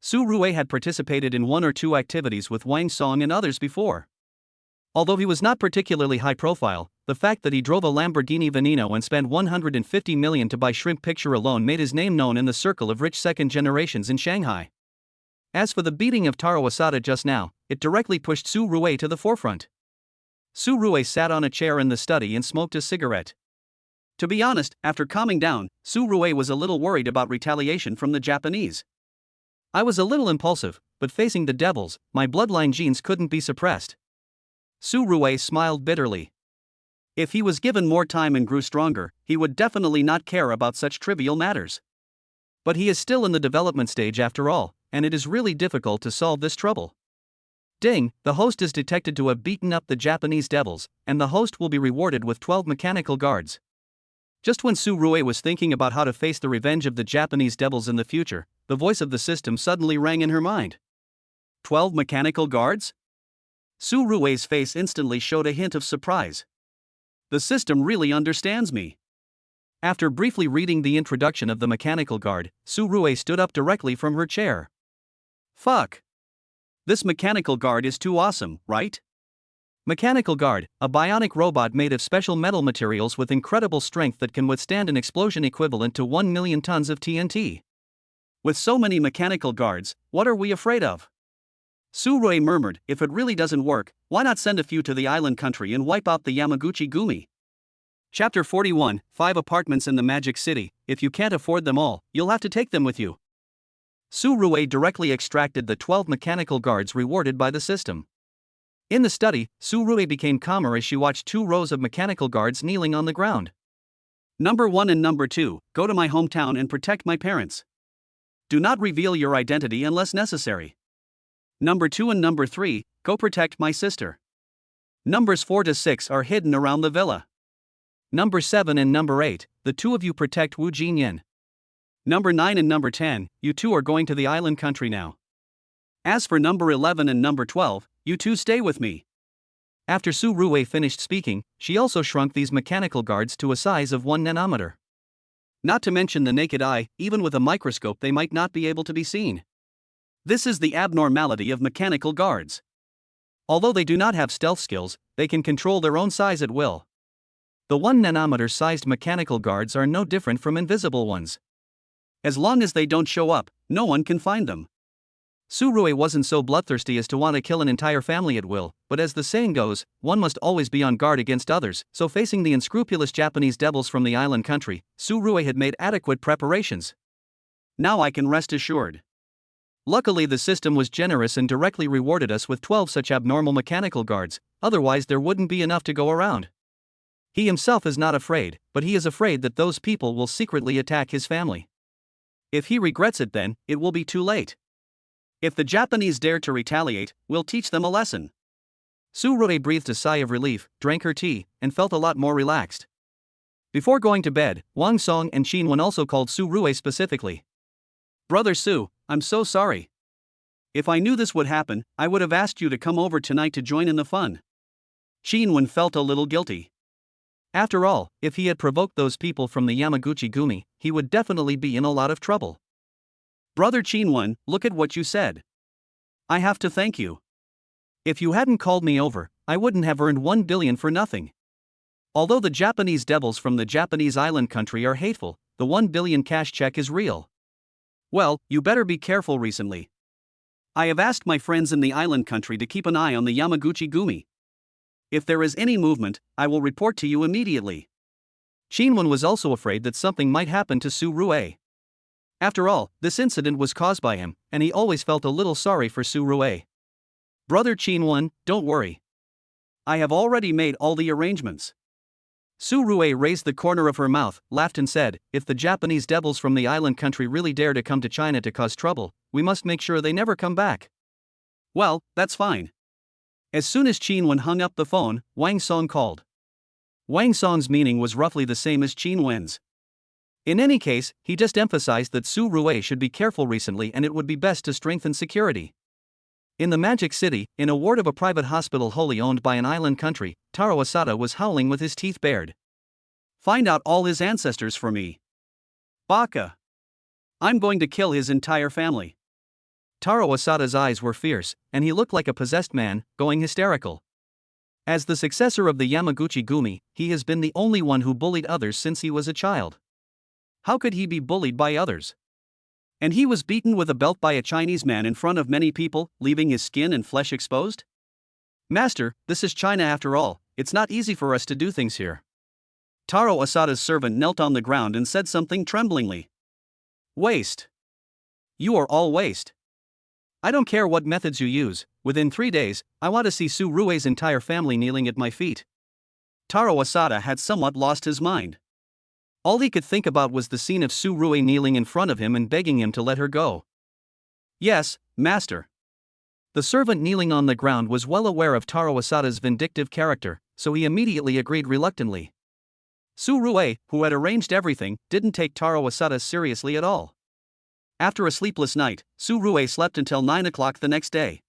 S1: Su Rui had participated in one or two activities with Wang Song and others before. Although he was not particularly high profile, the fact that he drove a Lamborghini Aventador and spent 150 million to buy shrimp picture alone made his name known in the circle of rich second generations in Shanghai. As for the beating of Taro Asada just now, it directly pushed Su Rui to the forefront. Su Rui sat on a chair in the study and smoked a cigarette. To be honest, after calming down, Su Rui was a little worried about retaliation from the Japanese. I was a little impulsive, but facing the devils, my bloodline genes couldn't be suppressed. Su Rui smiled bitterly. If he was given more time and grew stronger, he would definitely not care about such trivial matters. But he is still in the development stage after all, and it is really difficult to solve this trouble. Ding, the host is detected to have beaten up the Japanese devils, and the host will be rewarded with 12 mechanical guards. Just when Su Rui was thinking about how to face the revenge of the Japanese devils in the future, the voice of the system suddenly rang in her mind. 12 mechanical guards? Su Rui's face instantly showed a hint of surprise. The system really understands me. After briefly reading the introduction of the mechanical guard, Su Rui stood up directly from her chair. Fuck. This mechanical guard is too awesome, right? Mechanical guard, a bionic robot made of special metal materials with incredible strength that can withstand an explosion equivalent to 1 million tons of TNT. With so many mechanical guards, what are we afraid of? Su Rui murmured, if it really doesn't work, why not send a few to the island country and wipe out the Yamaguchi Gumi? Chapter 41, 5 apartments in the Magic City. If you can't afford them all, you'll have to take them with you. Su Rui directly extracted the 12 mechanical guards rewarded by the system. In the study, Su Rui became calmer as she watched 2 rows of mechanical guards kneeling on the ground. Number 1 and Number 2, go to my hometown and protect my parents. Do not reveal your identity unless necessary. Number 2 and Number 3, go protect my sister. Numbers 4 to 6 are hidden around the villa. Number 7 and Number 8, the 2 of you protect Wu Jinyan. Number 9 and Number 10, you 2 are going to the island country now. As for Number 11 and Number 12, you 2 stay with me. After Su Rui finished speaking, she also shrunk these mechanical guards to a size of 1 nanometer. Not to mention the naked eye, even with a microscope they might not be able to be seen. This is the abnormality of mechanical guards. Although they do not have stealth skills, they can control their own size at will. The 1 nanometer sized mechanical guards are no different from invisible ones. As long as they don't show up, no one can find them. Su Rui wasn't so bloodthirsty as to want to kill an entire family at will, but as the saying goes, one must always be on guard against others, so facing the unscrupulous Japanese devils from the island country, Su Rui had made adequate preparations. Now I can rest assured. Luckily the system was generous and directly rewarded us with 12 such abnormal mechanical guards, otherwise there wouldn't be enough to go around. He himself is not afraid, but he is afraid that those people will secretly attack his family. If he regrets it then, it will be too late. If the Japanese dare to retaliate, we'll teach them a lesson. Su Rui breathed a sigh of relief, drank her tea, and felt a lot more relaxed. Before going to bed, Wang Song and Qin also called Su Rui specifically. Brother Su, I'm so sorry. If I knew this would happen, I would have asked you to come over tonight to join in the fun. Qin felt a little guilty. After all, if he had provoked those people from the Yamaguchi Gumi, he would definitely be in a lot of trouble. Brother Qin, look at what you said. I have to thank you. If you hadn't called me over, I wouldn't have earned 1 billion for nothing. Although the Japanese devils from the Japanese island country are hateful, the 1 billion cash check is real. Well, you better be careful recently. I have asked my friends in the island country to keep an eye on the Yamaguchi Gumi. If there is any movement, I will report to you immediately. Qin was also afraid that something might happen to Su Rui. After all, this incident was caused by him, and he always felt a little sorry for Su Rui. Brother Qin, don't worry. I have already made all the arrangements. Su Rui raised the corner of her mouth, laughed and said, if the Japanese devils from the island country really dare to come to China to cause trouble, we must make sure they never come back. Well, that's fine. As soon as Qin hung up the phone, Wang Song called. Wang Song's meaning was roughly the same as Qin Wen's. In any case, he just emphasized that Su Rui should be careful recently and it would be best to strengthen security. In the Magic City, in a ward of a private hospital wholly owned by an island country, Taro Asada was howling with his teeth bared. Find out all his ancestors for me. Baka. I'm going to kill his entire family. Taro Asada's eyes were fierce, and he looked like a possessed man, going hysterical. As the successor of the Yamaguchi Gumi, he has been the only one who bullied others since he was a child. How could he be bullied by others? And he was beaten with a belt by a Chinese man in front of many people, leaving his skin and flesh exposed? Master, this is China after all, it's not easy for us to do things here. Taro Asada's servant knelt on the ground and said something tremblingly. Waste. You are all waste. I don't care what methods you use, within 3 days, I want to see Su Rui's entire family kneeling at my feet. Taro Asada had somewhat lost his mind. All he could think about was the scene of Su Rui kneeling in front of him and begging him to let her go. Yes, master. The servant kneeling on the ground was well aware of Taro Asada's vindictive character, so he immediately agreed reluctantly. Su Rui, who had arranged everything, didn't take Taro Asada seriously at all. After a sleepless night, Su Rui slept until 9 o'clock the next day.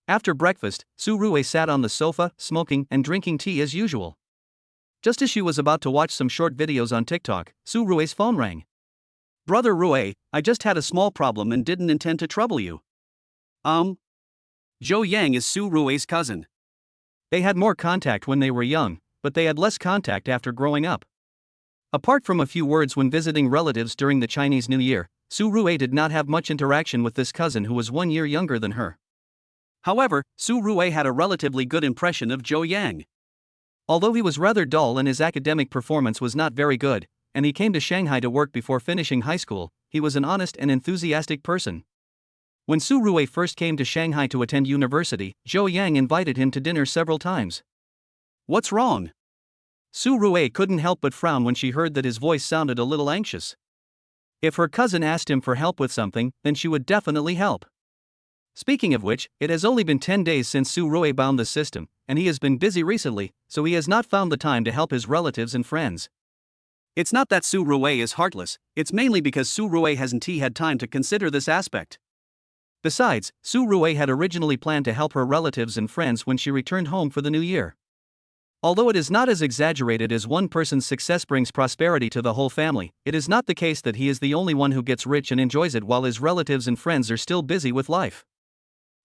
S1: After breakfast, Su Rui sat on the sofa, smoking and drinking tea as usual. Just as she was about to watch some short videos on TikTok, Su Rui's phone rang. Brother Rui, I just had a small problem and didn't intend to trouble you. Zhou Yang is Su Rui's cousin. They had more contact when they were young, but they had less contact after growing up. Apart from a few words when visiting relatives during the Chinese New Year, Su Rui did not have much interaction with this cousin who was 1 year younger than her. However, Su Rui had a relatively good impression of Zhou Yang. Although he was rather dull and his academic performance was not very good, and he came to Shanghai to work before finishing high school, he was an honest and enthusiastic person. When Su Rui first came to Shanghai to attend university, Zhou Yang invited him to dinner several times. What's wrong? Su Rui couldn't help but frown when she heard that his voice sounded a little anxious. If her cousin asked him for help with something, then she would definitely help. Speaking of which, it has only been 10 days since Su Rui bound the system, and he has been busy recently, so he has not found the time to help his relatives and friends. It's not that Su Rui is heartless, it's mainly because Su Rui hasn't had time to consider this aspect. Besides, Su Rui had originally planned to help her relatives and friends when she returned home for the new year. Although it is not as exaggerated as one person's success brings prosperity to the whole family, it is not the case that he is the only one who gets rich and enjoys it while his relatives and friends are still busy with life.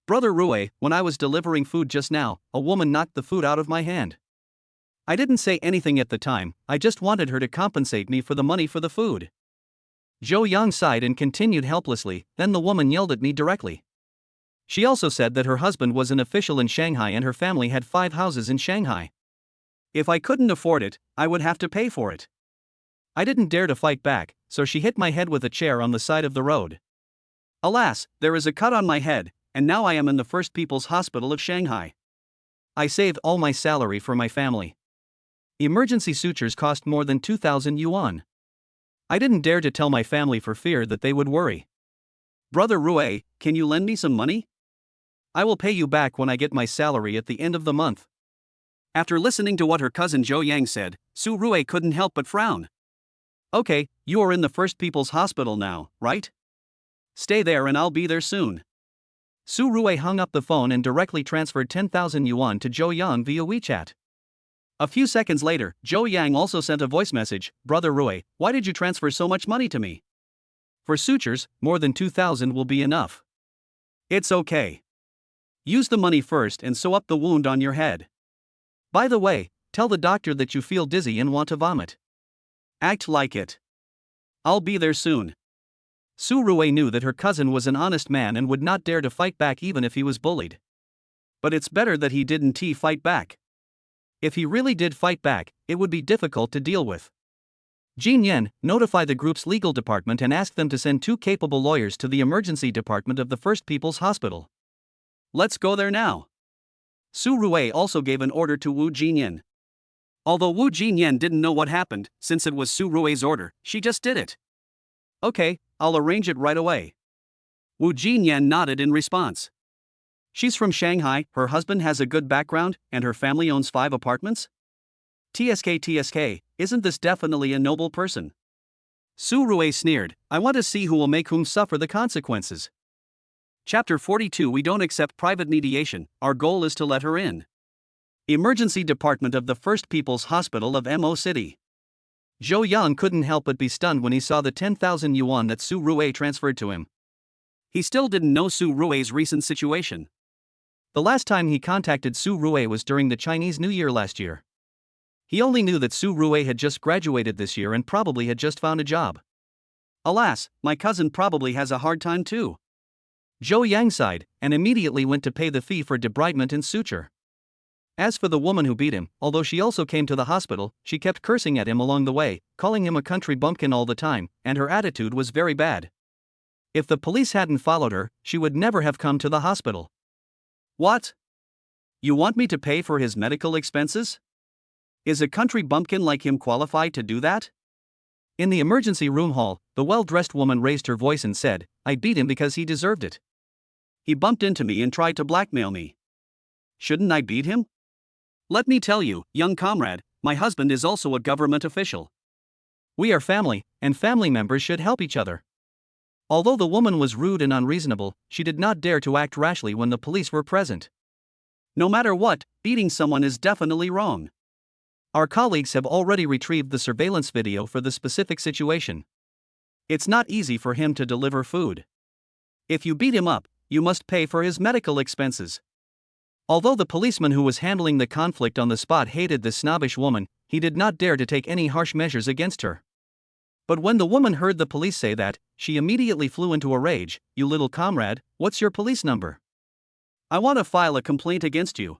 S1: Brother Rui, when I was delivering food just now, a woman knocked the food out of my hand. I didn't say anything at the time, I just wanted her to compensate me for the money for the food. Zhou Yang sighed and continued helplessly, then the woman yelled at me directly. She also said that her husband was an official in Shanghai and her family had 5 houses in Shanghai. If I couldn't afford it, I would have to pay for it. I didn't dare to fight back, so she hit my head with a chair on the side of the road. Alas, there is a cut on my head, and now I am in the First People's Hospital of Shanghai. I saved all my salary for my family. Emergency sutures cost more than 2,000 yuan. I didn't dare to tell my family for fear that they would worry. Brother Rui, can you lend me some money? I will pay you back when I get my salary at the end of the month. After listening to what her cousin Zhou Yang said, Su Rui couldn't help but frown. Okay, you are in the First People's Hospital now, right? Stay there and I'll be there soon. Su Rui hung up the phone and directly transferred 10,000 yuan to Zhou Yang via WeChat. A few seconds later, Zhou Yang also sent a voice message, Brother Rui, why did you transfer so much money to me? For sutures, more than 2,000 will be enough. It's okay. Use the money first and sew up the wound on your head. By the way, tell the doctor that you feel dizzy and want to vomit. Act like it. I'll be there soon. Su Rui knew that her cousin was an honest man and would not dare to fight back even if he was bullied. But it's better that he didn't fight back. If he really did fight back, it would be difficult to deal with. Jin Yan, notify the group's legal department and ask them to send 2 capable lawyers to the emergency department of the First People's Hospital. Let's go there now. Su Rui also gave an order to Wu Jinyan. Although Wu Jinyan didn't know what happened, since it was Su Rui's order, she just did it. Okay, I'll arrange it right away. Wu Jinyan nodded in response. She's from Shanghai, her husband has a good background, and her family owns 5 apartments? TSK, isn't this definitely a noble person? Su Rue sneered, I want to see who will make whom suffer the consequences. Chapter 42 We don't accept private mediation, our goal is to let her in. Emergency Department of the First People's Hospital of Mo City. Zhou Yang couldn't help but be stunned when he saw the 10,000 yuan that Su Rue transferred to him. He still didn't know Su Rue's recent situation. The last time he contacted Su Rue was during the Chinese New Year last year. He only knew that Su Rue had just graduated this year and probably had just found a job. Alas, my cousin probably has a hard time too. Zhou Yang sighed, and immediately went to pay the fee for debridement and suture. As for the woman who beat him, although she also came to the hospital, she kept cursing at him along the way, calling him a country bumpkin all the time, and her attitude was very bad. If the police hadn't followed her, she would never have come to the hospital. What? You want me to pay for his medical expenses? Is a country bumpkin like him qualified to do that? In the emergency room hall, the well-dressed woman raised her voice and said, I beat him because he deserved it. He bumped into me and tried to blackmail me. Shouldn't I beat him? Let me tell you, young comrade, my husband is also a government official. We are family, and family members should help each other. Although the woman was rude and unreasonable, she did not dare to act rashly when the police were present. No matter what, beating someone is definitely wrong. Our colleagues have already retrieved the surveillance video for the specific situation. It's not easy for him to deliver food. If you beat him up, you must pay for his medical expenses. Although the policeman who was handling the conflict on the spot hated this snobbish woman, he did not dare to take any harsh measures against her. But when the woman heard the police say that, she immediately flew into a rage. You little comrade, what's your police number? I want to file a complaint against you.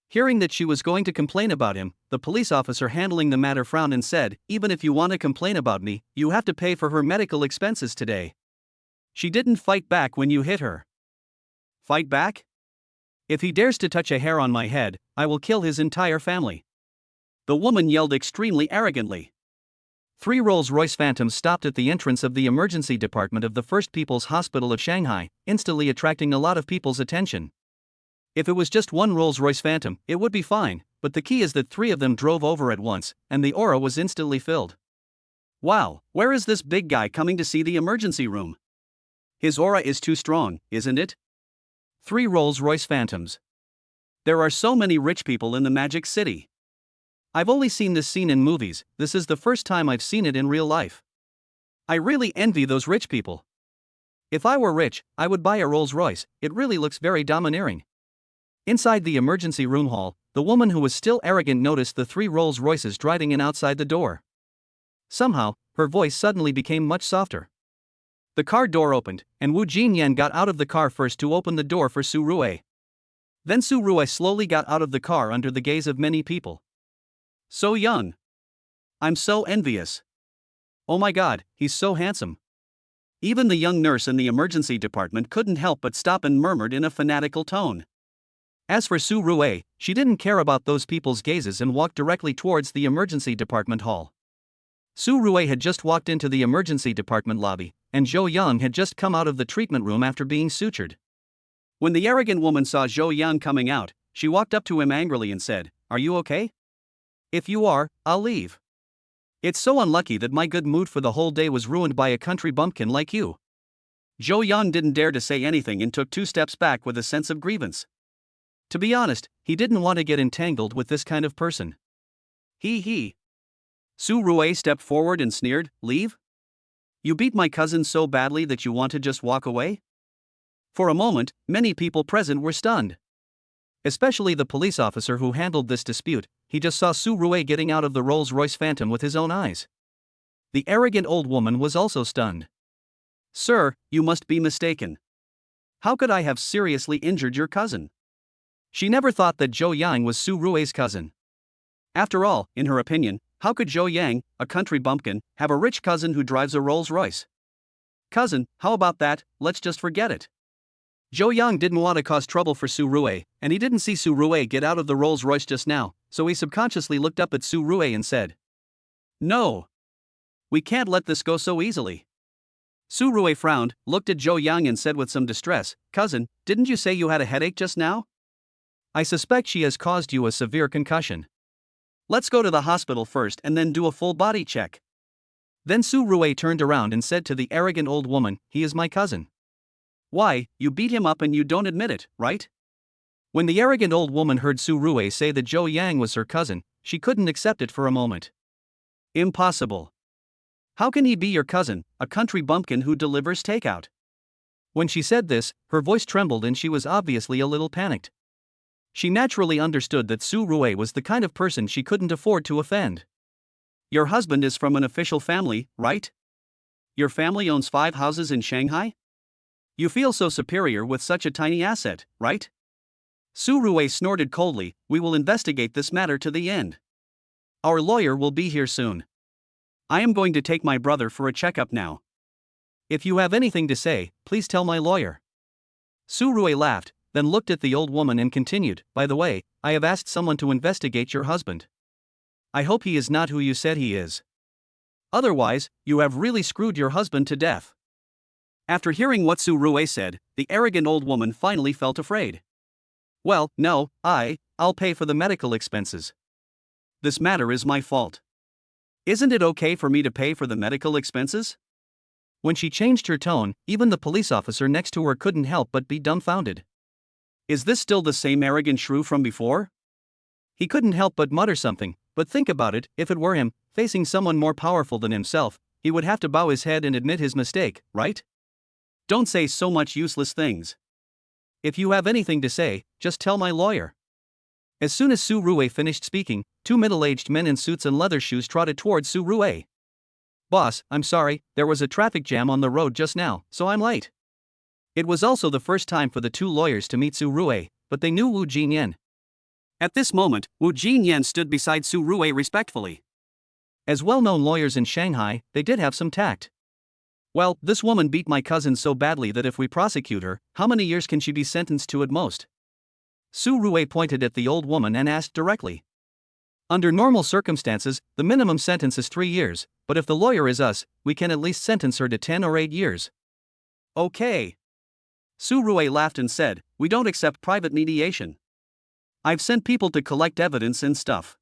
S1: Hearing that she was going to complain about him, the police officer handling the matter frowned and said, even if you want to complain about me, you have to pay for her medical expenses today. She didn't fight back when you hit her. Fight back? If he dares to touch a hair on my head, I will kill his entire family. The woman yelled extremely arrogantly. 3 Rolls-Royce Phantoms stopped at the entrance of the emergency department of the First People's Hospital of Shanghai, instantly attracting a lot of people's attention. If it was just one Rolls-Royce Phantom, it would be fine, but the key is that 3 of them drove over at once, and the aura was instantly filled. Wow, where is this big guy coming to see the emergency room? His aura is too strong, isn't it? 3 Rolls-Royce Phantoms. There are so many rich people in the Magic City. I've only seen this scene in movies, this is the first time I've seen it in real life. I really envy those rich people. If I were rich, I would buy a Rolls-Royce, it really looks very domineering. Inside the emergency room hall, the woman who was still arrogant noticed the 3 Rolls-Royces driving in outside the door. Somehow, her voice suddenly became much softer. The car door opened, and Wu Jinyan got out of the car first to open the door for Su Rue. Then Su Rue slowly got out of the car under the gaze of many people. So young. I'm so envious. Oh my god, he's so handsome. Even the young nurse in the emergency department couldn't help but stop and murmured in a fanatical tone. As for Su Rue, she didn't care about those people's gazes and walked directly towards the emergency department hall. Su Rue had just walked into the emergency department lobby, and Zhou Yang had just come out of the treatment room after being sutured. When the arrogant woman saw Zhou Yang coming out, she walked up to him angrily and said, "Are you okay? If you are, I'll leave. It's so unlucky that my good mood for the whole day was ruined by a country bumpkin like you." Zhou Yang didn't dare to say anything and took 2 steps back with a sense of grievance. To be honest, he didn't want to get entangled with this kind of person. He. Su Rue stepped forward and sneered, "Leave? You beat my cousin so badly that you want to just walk away?" For a moment, many people present were stunned. Especially the police officer who handled this dispute, he just saw Su Rue getting out of the Rolls-Royce Phantom with his own eyes. The arrogant old woman was also stunned. "Sir, you must be mistaken. How could I have seriously injured your cousin?" She never thought that Zhou Yang was Su Rue's cousin. After all, in her opinion, how could Zhou Yang, a country bumpkin, have a rich cousin who drives a Rolls-Royce? "Cousin, how about that, let's just forget it." Zhou Yang didn't want to cause trouble for Su Rue, and he didn't see Su Rue get out of the Rolls-Royce just now, so he subconsciously looked up at Su Rue and said, "No. We can't let this go so easily." Su Rue frowned, looked at Zhou Yang and said with some distress, "Cousin, didn't you say you had a headache just now? I suspect she has caused you a severe concussion. Let's go to the hospital first and then do a full body check." Then Su Rui turned around and said to the arrogant old woman, "He is my cousin." "Why, you beat him up and you don't admit it, right?" When the arrogant old woman heard Su Rui say that Zhou Yang was her cousin, she couldn't accept it for a moment. "Impossible. How can he be your cousin, a country bumpkin who delivers takeout?" When she said this, her voice trembled and she was obviously a little panicked. She naturally understood that Su Rui was the kind of person she couldn't afford to offend. "Your husband is from an official family, right? Your family owns 5 houses in Shanghai? You feel so superior with such a tiny asset, right?" Su Rui snorted coldly. "We will investigate this matter to the end. Our lawyer will be here soon. I am going to take my brother for a checkup now. If you have anything to say, please tell my lawyer." Su Rui laughed, then looked at the old woman and continued, "By the way, I have asked someone to investigate your husband. I hope he is not who you said he is. Otherwise, you have really screwed your husband to death." After hearing what Su Rui said, the arrogant old woman finally felt afraid. "Well, no, I'll pay for the medical expenses. This matter is my fault. Isn't it okay for me to pay for the medical expenses?" When she changed her tone, even the police officer next to her couldn't help but be dumbfounded. Is this still the same arrogant shrew from before? He couldn't help but mutter something, but think about it, if it were him, facing someone more powerful than himself, he would have to bow his head and admit his mistake, right? Don't say so much useless things. If you have anything to say, just tell my lawyer. As soon as Su Rui finished speaking, 2 middle-aged men in suits and leather shoes trotted towards Su Rui. "Boss, I'm sorry, there was a traffic jam on the road just now, so I'm late." It was also the first time for the 2 lawyers to meet Su Rui, but they knew Wu Jinyan. At this moment, Wu Jinyan stood beside Su Rui respectfully. As well-known lawyers in Shanghai, they did have some tact. "Well, this woman beat my cousin so badly that if we prosecute her, how many years can she be sentenced to at most?" Su Rui pointed at the old woman and asked directly. "Under normal circumstances, the minimum sentence is 3 years, but if the lawyer is us, we can at least sentence her to 10 or 8 years. "Okay." Su Rui laughed and said, "We don't accept private mediation. I've sent people to collect evidence and stuff.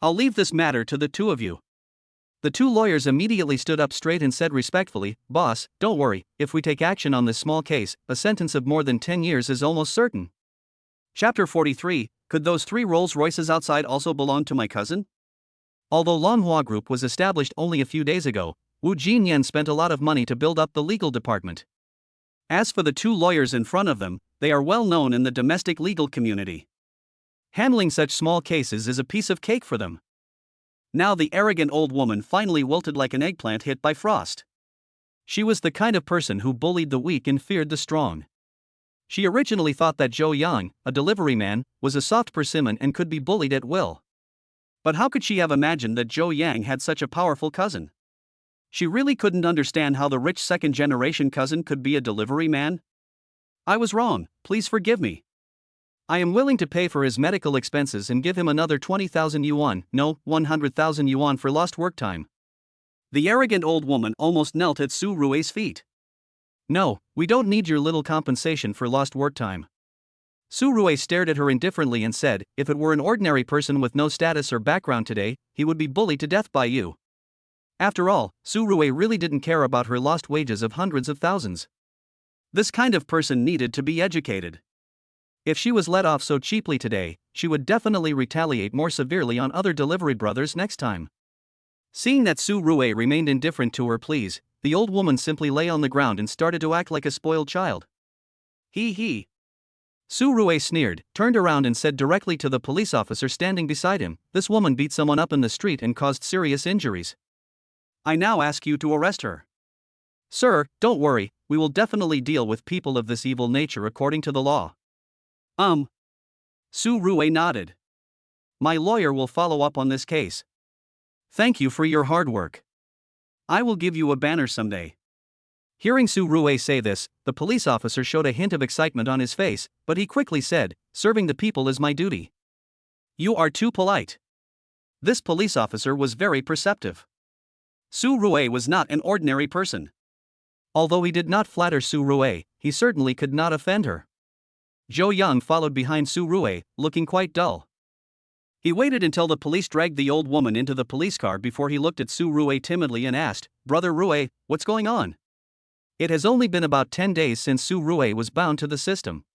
S1: I'll leave this matter to the 2 of you." The 2 lawyers immediately stood up straight and said respectfully, "Boss, don't worry, if we take action on this small case, a sentence of more than 10 years is almost certain." Chapter 43, Could those 3 Rolls-Royces outside also belong to my cousin? Although Longhua Group was established only a few days ago, Wu Jinyan spent a lot of money to build up the legal department. As for the 2 lawyers in front of them, they are well known in the domestic legal community. Handling such small cases is a piece of cake for them. Now the arrogant old woman finally wilted like an eggplant hit by frost. She was the kind of person who bullied the weak and feared the strong. She originally thought that Zhou Yang, a delivery man, was a soft persimmon and could be bullied at will. But how could she have imagined that Zhou Yang had such a powerful cousin? She really couldn't understand how the rich second-generation cousin could be a delivery man. "I was wrong, please forgive me. I am willing to pay for his medical expenses and give him another 20,000 yuan, no, 100,000 yuan for lost work time." The arrogant old woman almost knelt at Su Rui's feet. "No, we don't need your little compensation for lost work time." Su Rui stared at her indifferently and said, "If it were an ordinary person with no status or background today, he would be bullied to death by you." After all, Su Rui really didn't care about her lost wages of hundreds of thousands. This kind of person needed to be educated. If she was let off so cheaply today, she would definitely retaliate more severely on other delivery brothers next time. Seeing that Su Rui remained indifferent to her pleas, the old woman simply lay on the ground and started to act like a spoiled child. He. Su Rui sneered, turned around and said directly to the police officer standing beside him, "This woman beat someone up in the street and caused serious injuries. I now ask you to arrest her." "Sir, don't worry, we will definitely deal with people of this evil nature according to the law." Su Rui nodded. "My lawyer will follow up on this case. Thank you for your hard work. I will give you a banner someday." Hearing Su Rui say this, the police officer showed a hint of excitement on his face, but he quickly said, "Serving the people is my duty." "You are too polite." This police officer was very perceptive. Su Rui was not an ordinary person. Although he did not flatter Su Rui, he certainly could not offend her. Zhou Yang followed behind Su Rui, looking quite dull. He waited until the police dragged the old woman into the police car before he looked at Su Rue timidly and asked, "Brother Rue, what's going on?" It has only been about 10 days since Su Rue was bound to the system.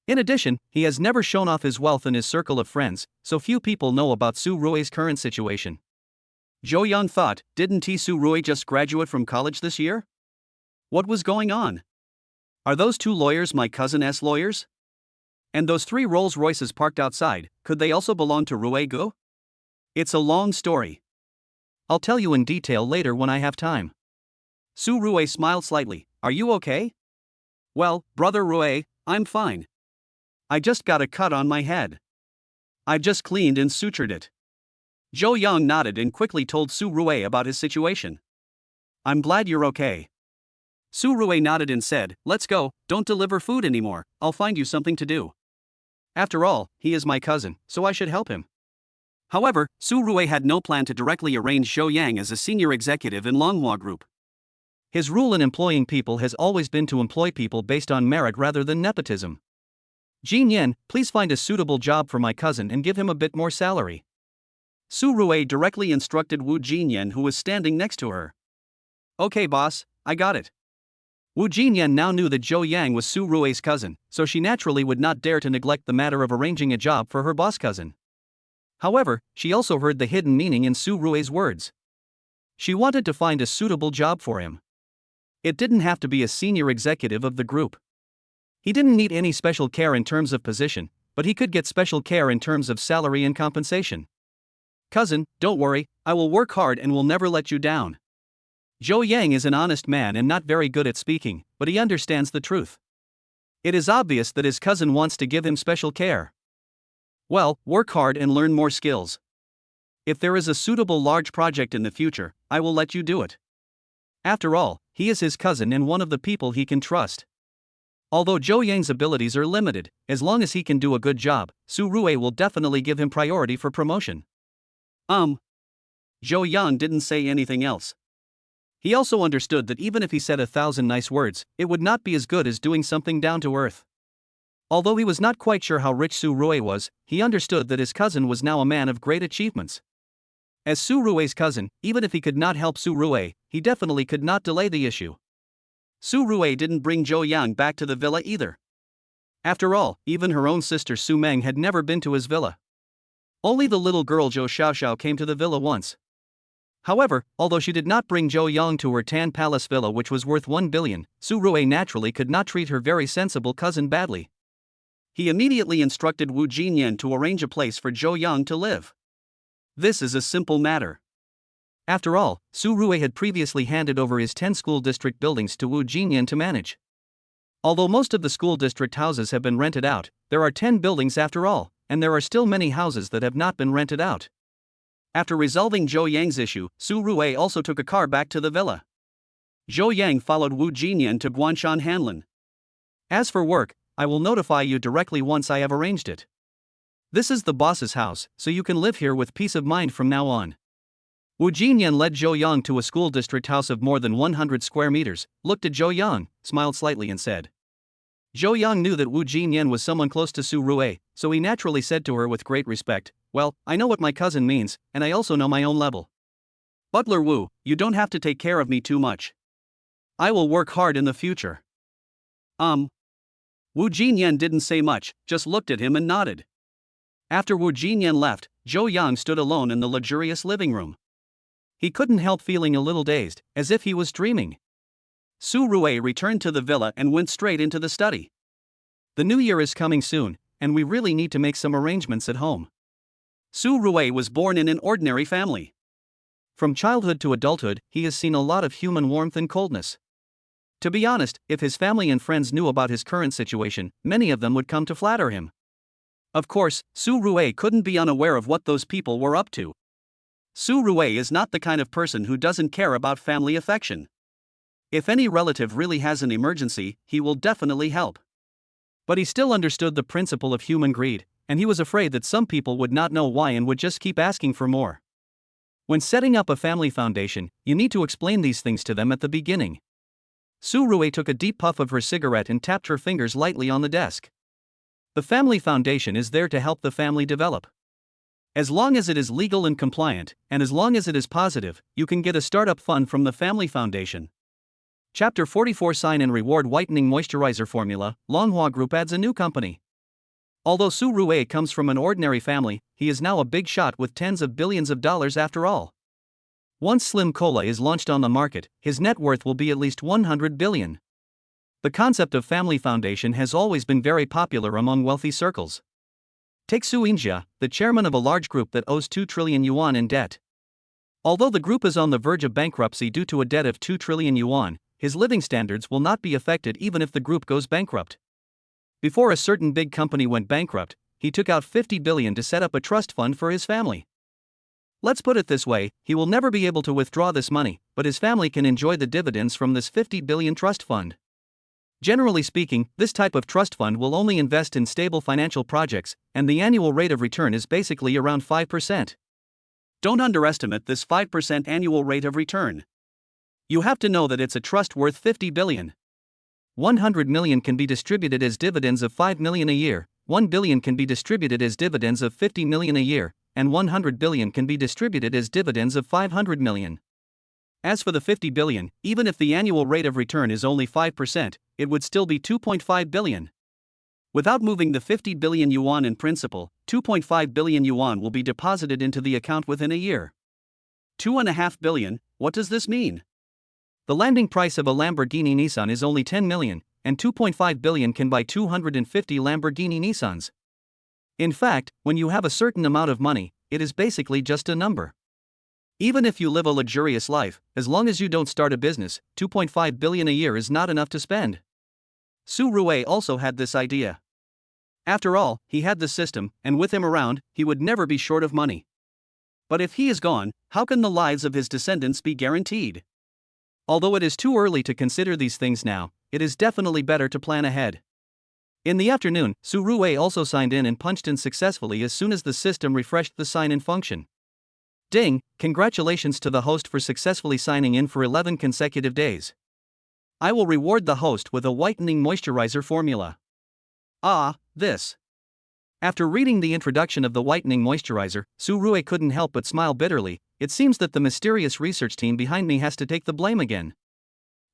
S1: In addition, he has never shown off his wealth in his circle of friends, so few people know about Su Rue's current situation. Zhou Yang thought, didn't Su Rue just graduate from college this year? What was going on? Are those two lawyers my cousin's lawyers? And those 3 Rolls Royces parked outside, could they also belong to Rue Gu? It's a long story. I'll tell you in detail later when I have time. Su Rue smiled slightly. Are you okay? Well, brother Rue, I'm fine. I just got a cut on my head. I've just cleaned and sutured it. Zhou Yang nodded and quickly told Su Rue about his situation. I'm glad you're okay. Su Rue nodded and said, let's go, don't deliver food anymore, I'll find you something to do. After all, he is my cousin, so I should help him. However, Su Rue had no plan to directly arrange Zhou Yang as a senior executive in Longhua Group. His rule in employing people has always been to employ people based on merit rather than nepotism. Jin Yan, please find a suitable job for my cousin and give him a bit more salary. Su Rue directly instructed Wu Jinyan, who was standing next to her. Okay boss, I got it. Wu Jinyan now knew that Zhou Yang was Su Rue's cousin, so she naturally would not dare to neglect the matter of arranging a job for her boss cousin. However, she also heard the hidden meaning in Su Rue's words. She wanted to find a suitable job for him. It didn't have to be a senior executive of the group. He didn't need any special care in terms of position, but he could get special care in terms of salary and compensation. Cousin, don't worry, I will work hard and will never let you down. Zhou Yang is an honest man and not very good at speaking, but he understands the truth. It is obvious that his cousin wants to give him special care. Well, work hard and learn more skills. If there is a suitable large project in the future, I will let you do it. After all, he is his cousin and one of the people he can trust. Although Zhou Yang's abilities are limited, as long as he can do a good job, Su Rue will definitely give him priority for promotion. Zhou Yang didn't say anything else. He also understood that even if he said 1,000 nice words, it would not be as good as doing something down to earth. Although he was not quite sure how rich Su Rue was, he understood that his cousin was now a man of great achievements. As Su Rue's cousin, even if he could not help Su Rue, he definitely could not delay the issue. Su Rue didn't bring Zhou Yang back to the villa either. After all, even her own sister Su Meng had never been to his villa. Only the little girl Zhou Xiaoxiao came to the villa once. However, although she did not bring Zhou Yang to her Tan Palace villa, which was worth 1 billion, Su Rue naturally could not treat her very sensible cousin badly. He immediately instructed Wu Jinyan to arrange a place for Zhou Yang to live. This is a simple matter. After all, Su Rue had previously handed over his 10 school district buildings to Wu Jinyan to manage. Although most of the school district houses have been rented out, there are 10 buildings after all, and there are still many houses that have not been rented out. After resolving Zhou Yang's issue, Su Rue also took a car back to the villa. Zhou Yang followed Wu Jinyan to Guanshan Hanlin. As for work, I will notify you directly once I have arranged it. This is the boss's house, so you can live here with peace of mind from now on. Wu Jinyan led Zhou Yang to a school district house of more than 100 square meters, looked at Zhou Yang, smiled slightly and said. Zhou Yang knew that Wu Jinyan was someone close to Su Rue, so he naturally said to her with great respect, well, I know what my cousin means, and I also know my own level. Butler Wu, you don't have to take care of me too much. I will work hard in the future. Wu Jinyan didn't say much, just looked at him and nodded. After Wu Jinyan left, Zhou Yang stood alone in the luxurious living room. He couldn't help feeling a little dazed, as if he was dreaming. Su Rue returned to the villa and went straight into the study. The new year is coming soon, and we really need to make some arrangements at home. Su Rue was born in an ordinary family. From childhood to adulthood, he has seen a lot of human warmth and coldness. To be honest, if his family and friends knew about his current situation, many of them would come to flatter him. Of course, Su Rue couldn't be unaware of what those people were up to. Su Rue is not the kind of person who doesn't care about family affection. If any relative really has an emergency, he will definitely help. But he still understood the principle of human greed, and he was afraid that some people would not know why and would just keep asking for more. When setting up a family foundation, you need to explain these things to them at the beginning. Su Rue took a deep puff of her cigarette and tapped her fingers lightly on the desk. The family foundation is there to help the family develop. As long as it is legal and compliant, and as long as it is positive, you can get a startup fund from the Family Foundation. Chapter 44 Sign and Reward Whitening Moisturizer Formula. Longhua Group adds a new company. Although Su Rue comes from an ordinary family, he is now a big shot with tens of billions of dollars after all. Once Slim Cola is launched on the market, his net worth will be at least 100 billion. The concept of family foundation has always been very popular among wealthy circles. Take Su Yinjia, the chairman of a large group that owes 2 trillion yuan in debt. Although the group is on the verge of bankruptcy due to a debt of 2 trillion yuan, his living standards will not be affected even if the group goes bankrupt. Before a certain big company went bankrupt, he took out 50 billion to set up a trust fund for his family. Let's put it this way, he will never be able to withdraw this money, but his family can enjoy the dividends from this 50 billion trust fund. Generally speaking, this type of trust fund will only invest in stable financial projects, and the annual rate of return is basically around 5%. Don't underestimate this 5% annual rate of return. You have to know that it's a trust worth 50 billion. 100 million can be distributed as dividends of 5 million a year, 1 billion can be distributed as dividends of 50 million a year, and 100 billion can be distributed as dividends of 500 million. As for the 50 billion, even if the annual rate of return is only 5%, it would still be 2.5 billion. Without moving the 50 billion yuan in principal, 2.5 billion yuan will be deposited into the account within a year. 2.5 billion, what does this mean? The landing price of a Lamborghini Nissan is only 10 million, and 2.5 billion can buy 250 Lamborghini Nissans. In fact, when you have a certain amount of money, it is basically just a number. Even if you live a luxurious life, as long as you don't start a business, 2.5 billion a year is not enough to spend. Su Rue also had this idea. After all, he had the system, and with him around, he would never be short of money. But if he is gone, how can the lives of his descendants be guaranteed? Although it is too early to consider these things now, it is definitely better to plan ahead. In the afternoon, Su Rue also signed in and punched in successfully as soon as the system refreshed the sign-in function. Ding, congratulations to the host for successfully signing in for 11 consecutive days. I will reward the host with a whitening moisturizer formula. Ah, this. After reading the introduction of the whitening moisturizer, Su Rue couldn't help but smile bitterly. It seems that the mysterious research team behind me has to take the blame again.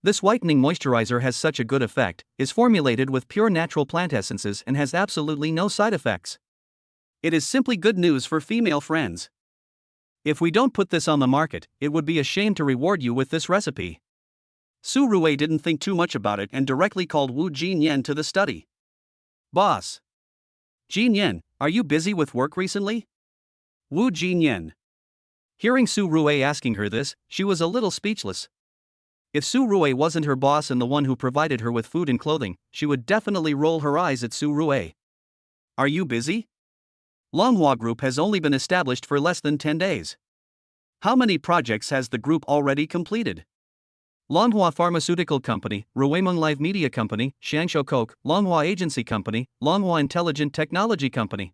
S1: This whitening moisturizer has such a good effect, is formulated with pure natural plant essences and has absolutely no side effects. It is simply good news for female friends. If we don't put this on the market, it would be a shame to reward you with this recipe. Su Rue didn't think too much about it and directly called Wu Jinyan to the study. Boss. Jinyan, are you busy with work recently? Wu Jinyan. Hearing Su Rue asking her this, she was a little speechless. If Su Rue wasn't her boss and the one who provided her with food and clothing, she would definitely roll her eyes at Su Rue. Are you busy? Longhua Group has only been established for less than 10 days. How many projects has the group already completed? Longhua Pharmaceutical Company, Ruimeng Live Media Company, Xiangshu Coke, Longhua Agency Company, Longhua Intelligent Technology Company.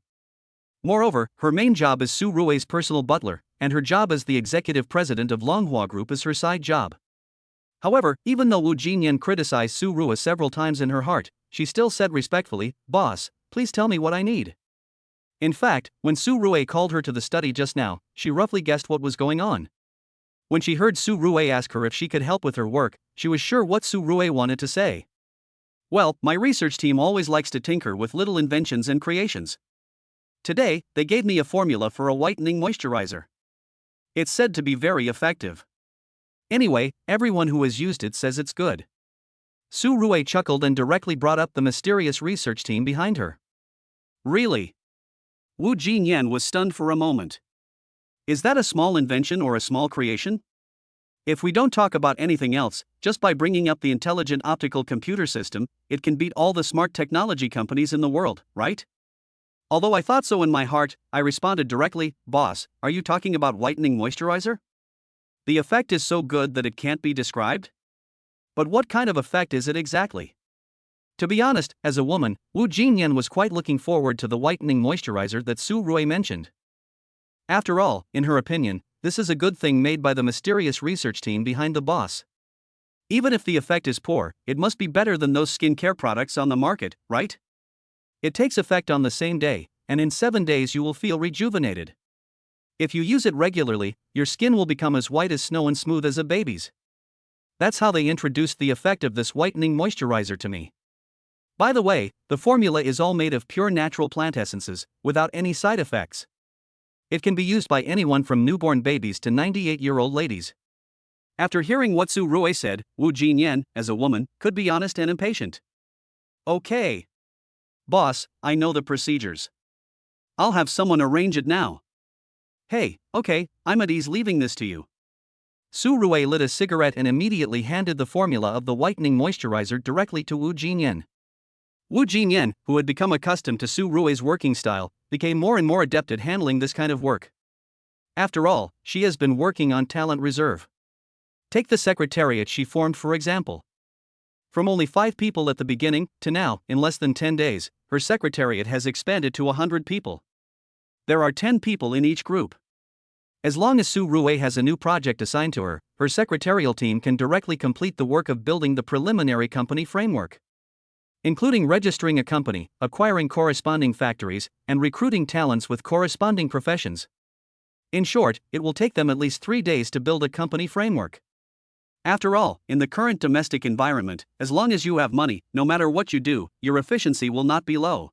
S1: Moreover, her main job is Su Rue's personal butler, and her job as the executive president of Longhua Group is her side job. However, even though Wu Jinyan criticized Su Rue several times in her heart, she still said respectfully, "Boss, please tell me what I need." In fact, when Su Rue called her to the study just now, she roughly guessed what was going on. When she heard Su Rue ask her if she could help with her work, she was sure what Su Rue wanted to say. Well, my research team always likes to tinker with little inventions and creations. Today, they gave me a formula for a whitening moisturizer. It's said to be very effective. Anyway, everyone who has used it says it's good. Su Rue chuckled and directly brought up the mysterious research team behind her. Really? Wu Jinyan was stunned for a moment. Is that a small invention or a small creation? If we don't talk about anything else, just by bringing up the intelligent optical computer system, it can beat all the smart technology companies in the world, right? Although I thought so in my heart, I responded directly, "Boss, are you talking about whitening moisturizer? The effect is so good that it can't be described? But what kind of effect is it exactly?" To be honest, as a woman, Wu Jinyan was quite looking forward to the whitening moisturizer that Su Rue mentioned. After all, in her opinion, this is a good thing made by the mysterious research team behind the boss. Even if the effect is poor, it must be better than those skincare products on the market, right? It takes effect on the same day, and in 7 days you will feel rejuvenated. If you use it regularly, your skin will become as white as snow and smooth as a baby's. That's how they introduced the effect of this whitening moisturizer to me. By the way, the formula is all made of pure natural plant essences, without any side effects. It can be used by anyone from newborn babies to 98-year-old ladies. After hearing what Su Rui said, Wu Jinyan, as a woman, could be honest and impatient. Okay. Boss, I know the procedures. I'll have someone arrange it now. Hey, okay, I'm at ease leaving this to you. Su Rui lit a cigarette and immediately handed the formula of the whitening moisturizer directly to Wu Jinyan. Wu Jinyan, who had become accustomed to Su Rui's working style, became more and more adept at handling this kind of work. After all, she has been working on talent reserve. Take the secretariat she formed for example. From only 5 people at the beginning, to now, in less than 10 days, her secretariat has expanded to 100 people. There are 10 people in each group. As long as Su Rui has a new project assigned to her, her secretarial team can directly complete the work of building the preliminary company framework, including registering a company, acquiring corresponding factories, and recruiting talents with corresponding professions. In short, it will take them at least 3 days to build a company framework. After all, in the current domestic environment, as long as you have money, no matter what you do, your efficiency will not be low.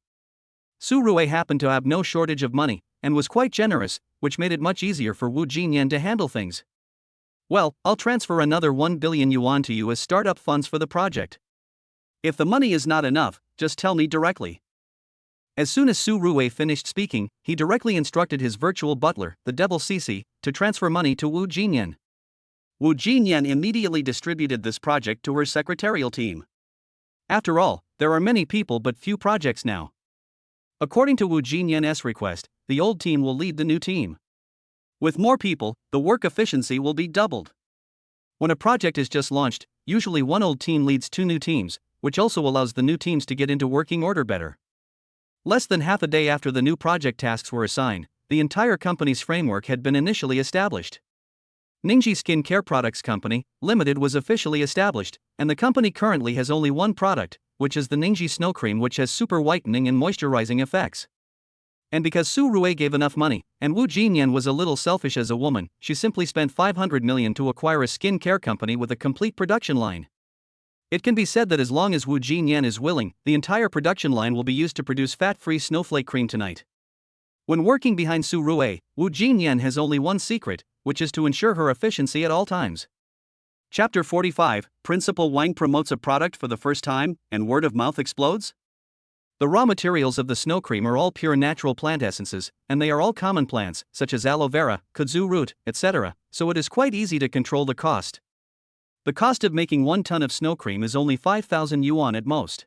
S1: Su Rui happened to have no shortage of money, and was quite generous, which made it much easier for Wu Jinyan to handle things. Well, I'll transfer another 1 billion yuan to you as startup funds for the project. If the money is not enough, just tell me directly. As soon as Su Rui finished speaking, he directly instructed his virtual butler, the Devil Cici, to transfer money to Wu Jinyan. Wu Jinyan immediately distributed this project to her secretarial team. After all, there are many people but few projects now. According to Wu Jinyan's request, the old team will lead the new team. With more people, the work efficiency will be doubled. When a project is just launched, usually one old team leads 2 new teams, which also allows the new teams to get into working order better. Less than half a day after the new project tasks were assigned, the entire company's framework had been initially established. Ningxi Skin Care Products Company, Limited was officially established, and the company currently has only one product, which is the Ningxi Snow Cream, which has super whitening and moisturizing effects. And because Su Rui gave enough money, and Wu Jinyan was a little selfish as a woman, she simply spent 500 million to acquire a skin care company with a complete production line. It can be said that as long as Wu Jinyan is willing, the entire production line will be used to produce fat-free snowflake cream tonight. When working behind Su Rui, Wu Jinyan has only one secret, which is to ensure her efficiency at all times. Chapter 45, Principal Wang promotes a product for the first time, and word of mouth explodes? The raw materials of the snow cream are all pure natural plant essences, and they are all common plants, such as aloe vera, kudzu root, etc., so it is quite easy to control the cost. The cost of making 1 ton of snow cream is only 5,000 yuan at most.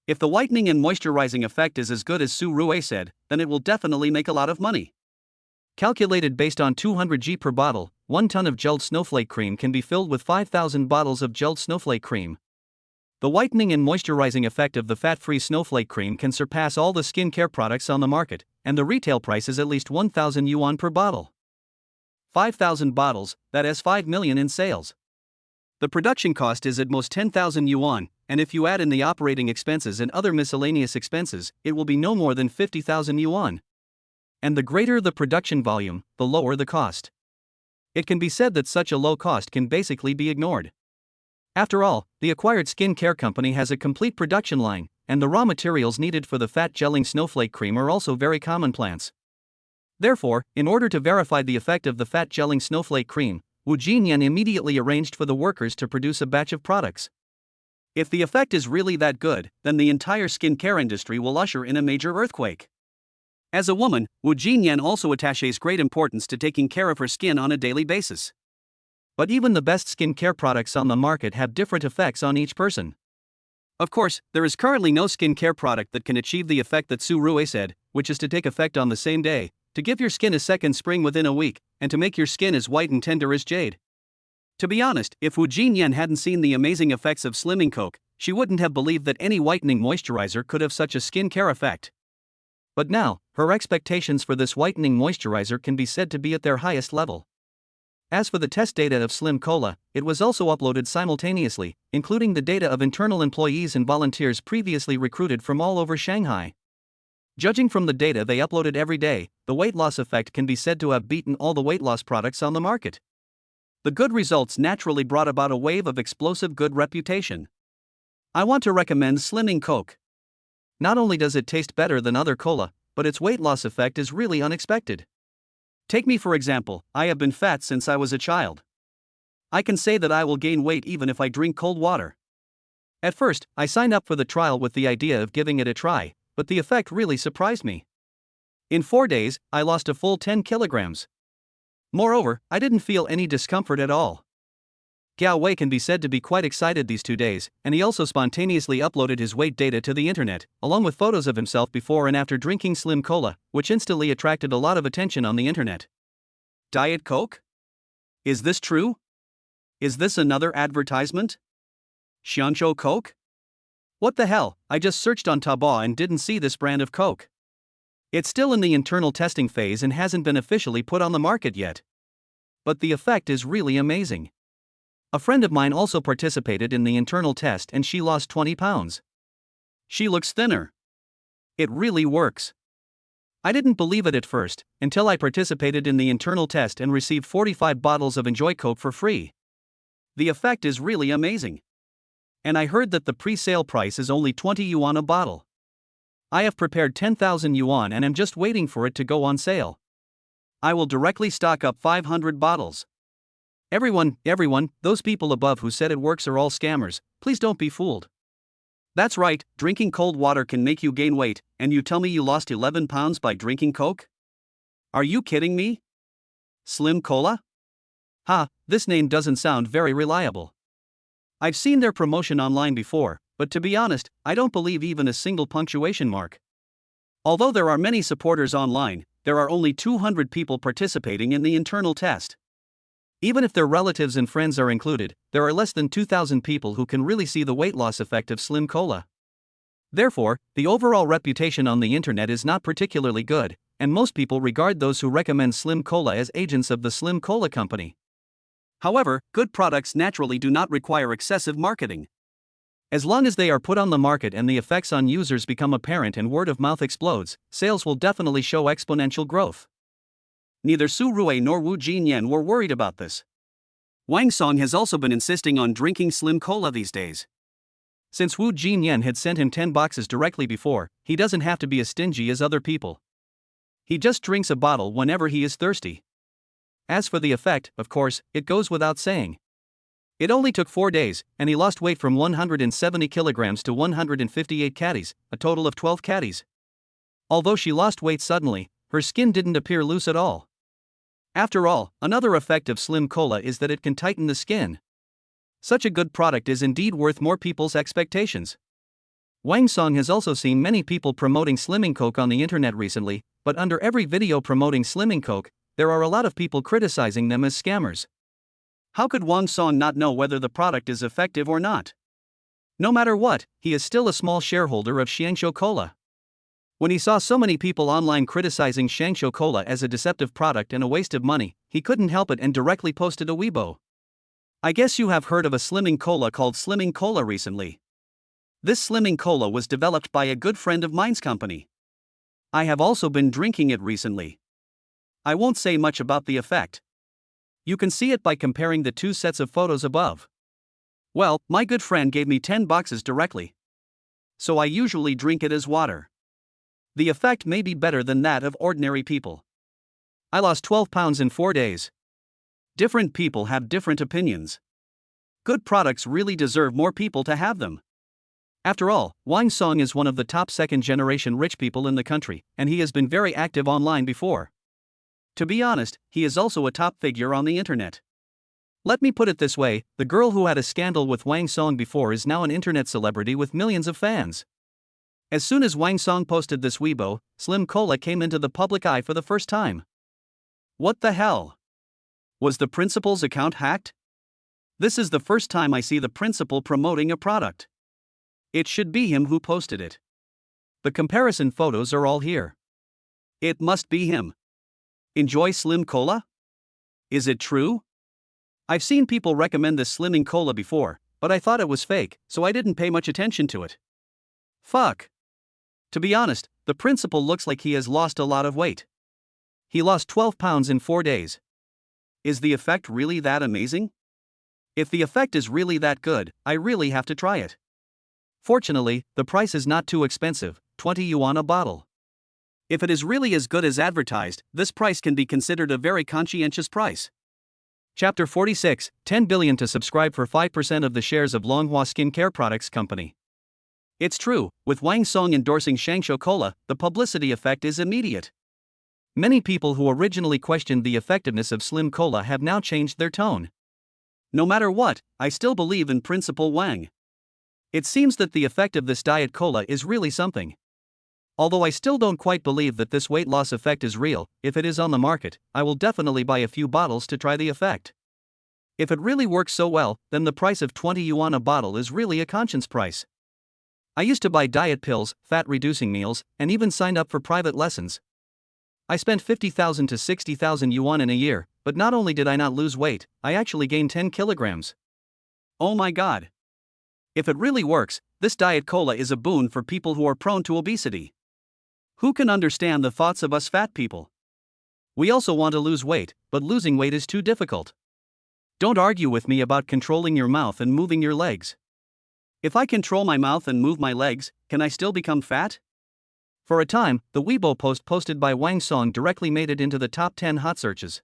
S1: If the whitening and moisturizing effect is as good as Su Rui said, then it will definitely make a lot of money. Calculated based on 200 g per bottle, 1 ton of gelled snowflake cream can be filled with 5,000 bottles of gelled snowflake cream. The whitening and moisturizing effect of the fat-free snowflake cream can surpass all the skincare products on the market, and the retail price is at least 1,000 yuan per bottle. 5,000 bottles, that is 5 million in sales. The production cost is at most 10,000 yuan, and if you add in the operating expenses and other miscellaneous expenses, it will be no more than 50,000 yuan. And the greater the production volume, the lower the cost. It can be said that such a low cost can basically be ignored. After all, the acquired skin care company has a complete production line, and the raw materials needed for the fat gelling snowflake cream are also very common plants. Therefore, in order to verify the effect of the fat gelling snowflake cream, Wu Jinyan immediately arranged for the workers to produce a batch of products. If the effect is really that good, then the entire skin care industry will usher in a major earthquake. As a woman, Wu Jinyan also attaches great importance to taking care of her skin on a daily basis. But even the best skin care products on the market have different effects on each person. Of course, there is currently no skin care product that can achieve the effect that Su Rui said, which is to take effect on the same day, to give your skin a second spring within a week, and to make your skin as white and tender as jade. To be honest, if Wu Jinyan hadn't seen the amazing effects of Slimming Coke, she wouldn't have believed that any whitening moisturizer could have such a skin care effect. But now, her expectations for this whitening moisturizer can be said to be at their highest level. As for the test data of Slim Cola, it was also uploaded simultaneously, including the data of internal employees and volunteers previously recruited from all over Shanghai. Judging from the data they uploaded every day, the weight loss effect can be said to have beaten all the weight loss products on the market. The good results naturally brought about a wave of explosive good reputation. I want to recommend Slimming Coke. Not only does it taste better than other cola, but its weight loss effect is really unexpected. Take me for example, I have been fat since I was a child. I can say that I will gain weight even if I drink cold water. At first, I signed up for the trial with the idea of giving it a try, but the effect really surprised me. In 4 days, I lost a full 10 kilograms. Moreover, I didn't feel any discomfort at all. Gao Wei can be said to be quite excited these 2 days, and he also spontaneously uploaded his weight data to the internet, along with photos of himself before and after drinking Slim Cola, which instantly attracted a lot of attention on the internet. Diet Coke? Is this true? Is this another advertisement? Xianzhou Coke? What the hell, I just searched on Taobao and didn't see this brand of Coke. It's still in the internal testing phase and hasn't been officially put on the market yet. But the effect is really amazing. A friend of mine also participated in the internal test and she lost 20 pounds. She looks thinner. It really works. I didn't believe it at first, until I participated in the internal test and received 45 bottles of Enjoy Coke for free. The effect is really amazing. And I heard that the pre-sale price is only 20 yuan a bottle. I have prepared 10,000 yuan and am just waiting for it to go on sale. I will directly stock up 500 bottles. Everyone, those people above who said it works are all scammers, please don't be fooled. That's right, drinking cold water can make you gain weight, and you tell me you lost 11 pounds by drinking Coke? Are you kidding me? Slim Cola? This name doesn't sound very reliable. I've seen their promotion online before, but to be honest, I don't believe even a single punctuation mark. Although there are many supporters online, there are only 200 people participating in the internal test. Even if their relatives and friends are included, there are less than 2,000 people who can really see the weight loss effect of Slim Cola. Therefore, the overall reputation on the internet is not particularly good, and most people regard those who recommend Slim Cola as agents of the Slim Cola company. However, good products naturally do not require excessive marketing. As long as they are put on the market and the effects on users become apparent and word of mouth explodes, sales will definitely show exponential growth. Neither Su Rui nor Wu Jinyan were worried about this. Wang Song has also been insisting on drinking Slim Cola these days. Since Wu Jinyan had sent him 10 boxes directly before, he doesn't have to be as stingy as other people. He just drinks a bottle whenever he is thirsty. As for the effect, of course, it goes without saying. It only took 4 days, and he lost weight from 170 kilograms to 158 catties, a total of 12 catties. Although she lost weight suddenly, her skin didn't appear loose at all. After all, another effect of Slim Cola is that it can tighten the skin. Such a good product is indeed worth more people's expectations. Wang Song has also seen many people promoting Slimming Coke on the internet recently, but under every video promoting Slimming Coke, there are a lot of people criticizing them as scammers. How could Wang Song not know whether the product is effective or not? No matter what, he is still a small shareholder of Xianzhou Cola. When he saw so many people online criticizing Xianzhou Cola as a deceptive product and a waste of money, he couldn't help it and directly posted a Weibo. I guess you have heard of a slimming cola called Slimming Cola recently. This Slimming Cola was developed by a good friend of mine's company. I have also been drinking it recently. I won't say much about the effect. You can see it by comparing the 2 sets of photos above. Well, my good friend gave me 10 boxes directly. So I usually drink it as water. The effect may be better than that of ordinary people. I lost 12 pounds in 4 days. Different people have different opinions. Good products really deserve more people to have them. After all, Wang Song is one of the top second-generation rich people in the country, and he has been very active online before. To be honest, he is also a top figure on the internet. Let me put it this way, the girl who had a scandal with Wang Song before is now an internet celebrity with millions of fans. As soon as Wang Song posted this Weibo, Slim Cola came into the public eye for the first time. What the hell? Was the principal's account hacked? This is the first time I see the principal promoting a product. It should be him who posted it. The comparison photos are all here. It must be him. Enjoy Slim Cola? Is it true? I've seen people recommend this Slimming Cola before, but I thought it was fake, so I didn't pay much attention to it. Fuck. To be honest, the principal looks like he has lost a lot of weight. He lost 12 pounds in 4 days. Is the effect really that amazing? If the effect is really that good, I really have to try it. Fortunately, the price is not too expensive, 20 yuan a bottle. If it is really as good as advertised, this price can be considered a very conscientious price. Chapter 46, 10 billion to subscribe for 5% of the shares of Longhua Skincare Products Company. It's true, with Wang Song endorsing Shangshou Cola, the publicity effect is immediate. Many people who originally questioned the effectiveness of Slim Cola have now changed their tone. No matter what, I still believe in Principal Wang. It seems that the effect of this diet cola is really something. Although I still don't quite believe that this weight loss effect is real, if it is on the market, I will definitely buy a few bottles to try the effect. If it really works so well, then the price of 20 yuan a bottle is really a conscience price. I used to buy diet pills, fat-reducing meals, and even signed up for private lessons. I spent 50,000 to 60,000 yuan in a year, but not only did I not lose weight, I actually gained 10 kilograms. Oh my god. If it really works, this diet cola is a boon for people who are prone to obesity. Who can understand the thoughts of us fat people? We also want to lose weight, but losing weight is too difficult. Don't argue with me about controlling your mouth and moving your legs. If I control my mouth and move my legs, can I still become fat? For a time, the Weibo post posted by Wang Song directly made it into the top 10 hot searches.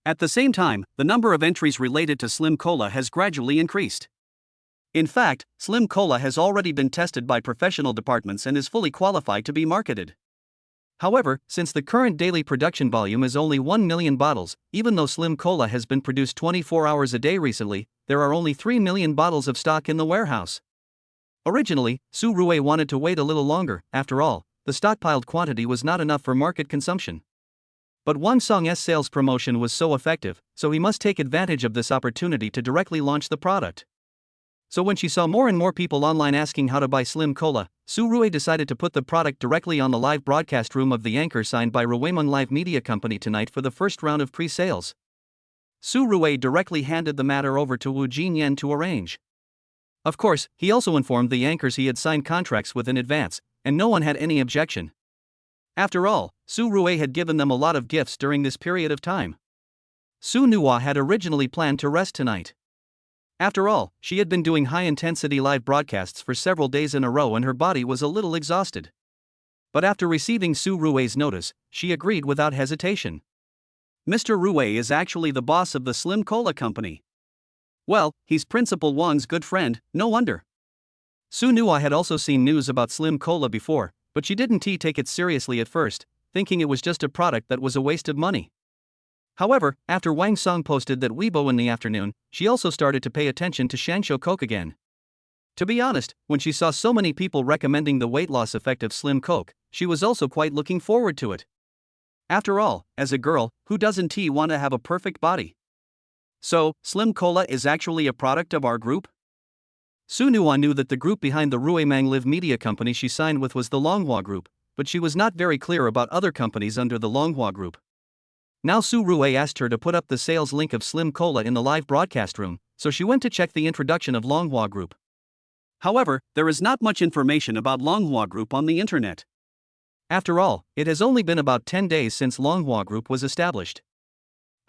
S1: At the same time, the number of entries related to Slim Cola has gradually increased. In fact, Slim Cola has already been tested by professional departments and is fully qualified to be marketed. However, since the current daily production volume is only 1 million bottles, even though Slim Cola has been produced 24 hours a day recently, there are only 3 million bottles of stock in the warehouse. Originally, Su Rui wanted to wait a little longer. After all, the stockpiled quantity was not enough for market consumption. But Wang Song's sales promotion was so effective, so he must take advantage of this opportunity to directly launch the product. So when she saw more and more people online asking how to buy Slim Cola, Su Rui decided to put the product directly on the live broadcast room of the anchor signed by Ruimeng Live Media Company tonight for the first round of pre-sales. Su Rui directly handed the matter over to Wu Jinyan to arrange. Of course, he also informed the anchors he had signed contracts with in advance, and no one had any objection. After all, Su Rui had given them a lot of gifts during this period of time. Su Nuwa had originally planned to rest tonight. After all, she had been doing high-intensity live broadcasts for several days in a row and her body was a little exhausted. But after receiving Su Rui's notice, she agreed without hesitation. Mr. Rui is actually the boss of the Slim Cola Company. Well, he's Principal Wang's good friend, no wonder. Su Nuwa had also seen news about Slim Cola before, but she didn't take it seriously at first, thinking it was just a product that was a waste of money. However, after Wang Song posted that Weibo in the afternoon, she also started to pay attention to Shangshou Coke again. To be honest, when she saw so many people recommending the weight loss effect of Slim Coke, she was also quite looking forward to it. After all, as a girl, who doesn't want to have a perfect body? So, Slim Cola is actually a product of our group? Su Nuwa knew that the group behind the Ruimeng Live Media Company she signed with was the Longhua Group, but she was not very clear about other companies under the Longhua Group. Now Su Rui asked her to put up the sales link of Slim Cola in the live broadcast room, so she went to check the introduction of Longhua Group. However, there is not much information about Longhua Group on the internet. After all, it has only been about 10 days since Longhua Group was established.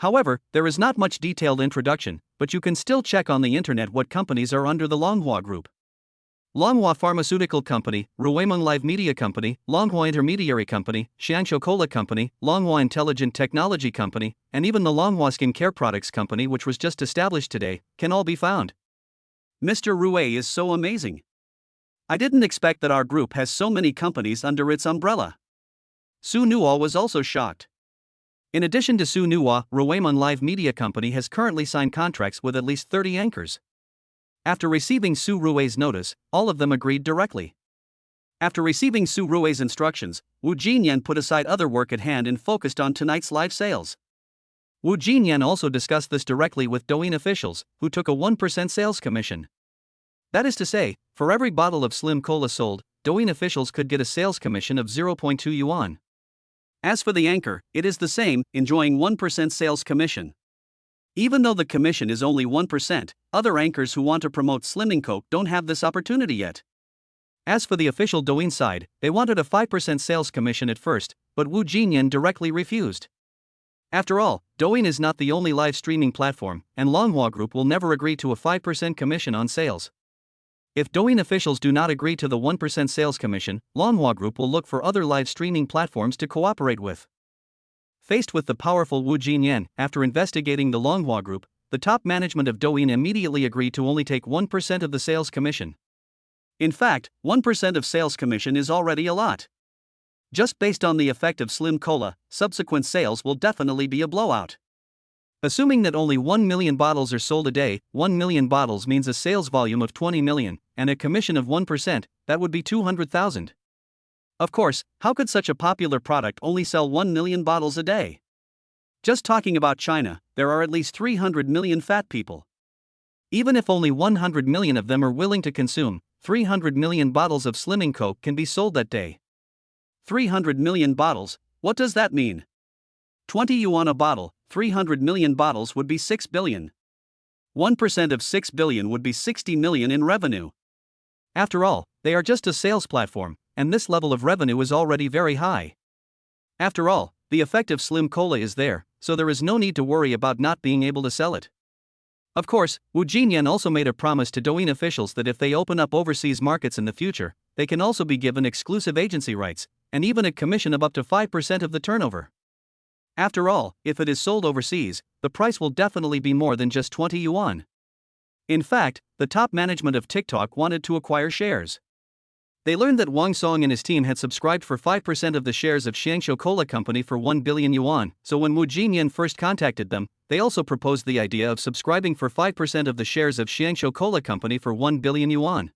S1: However, there is not much detailed introduction, but you can still check on the internet what companies are under the Longhua Group. Longhua Pharmaceutical Company, Ruimeng Live Media Company, Longhua Intermediary Company, Shangshou Cola Company, Longhua Intelligent Technology Company, and even the Longhua Skincare Products Company, which was just established today, can all be found. Mr. Rui is so amazing. I didn't expect that our group has so many companies under its umbrella. Su Nuwa was also shocked. In addition to Su Nuwa, Ruimeng Live Media Company has currently signed contracts with at least 30 anchors. After receiving Su Rui's notice, all of them agreed directly. After receiving Su Rui's instructions, Wu Jinyan put aside other work at hand and focused on tonight's live sales. Wu Jinyan also discussed this directly with Douyin officials, who took a 1% sales commission. That is to say, for every bottle of Slim Cola sold, Douyin officials could get a sales commission of 0.2 yuan. As for the anchor, it is the same, enjoying 1% sales commission. Even though the commission is only 1%, other anchors who want to promote Slimming Coke don't have this opportunity yet. As for the official Douyin side, they wanted a 5% sales commission at first, but Wu Jinyan directly refused. After all, Douyin is not the only live streaming platform, and Longhua Group will never agree to a 5% commission on sales. If Douyin officials do not agree to the 1% sales commission, Longhua Group will look for other live streaming platforms to cooperate with. Faced with the powerful Wu Jinyan, after investigating the Longhua Group, the top management of Douyin immediately agreed to only take 1% of the sales commission. In fact, 1% of sales commission is already a lot. Just based on the effect of Slim Cola, subsequent sales will definitely be a blowout. Assuming that only 1 million bottles are sold a day, 1 million bottles means a sales volume of 20 million, and a commission of 1%, that would be 200,000. Of course, how could such a popular product only sell 1 million bottles a day? Just talking about China, there are at least 300 million fat people. Even if only 100 million of them are willing to consume, 300 million bottles of Slimming Coke can be sold that day. 300 million bottles, what does that mean? 20 yuan a bottle, 300 million bottles would be 6 billion. 1% of 6 billion would be 60 million in revenue. After all, they are just a sales platform, and this level of revenue is already very high. After all, the effect of Slim Cola is there, so there is no need to worry about not being able to sell it. Of course, Wu Jinyan also made a promise to Douyin officials that if they open up overseas markets in the future, they can also be given exclusive agency rights, and even a commission of up to 5% of the turnover. After all, if it is sold overseas, the price will definitely be more than just 20 yuan. In fact, the top management of TikTok wanted to acquire shares. They learned that Wang Song and his team had subscribed for 5% of the shares of Xiangshu Cola Company for 1 billion yuan, so when Wu Jinyan first contacted them, they also proposed the idea of subscribing for 5% of the shares of Xiangshu Cola Company for 1 billion yuan.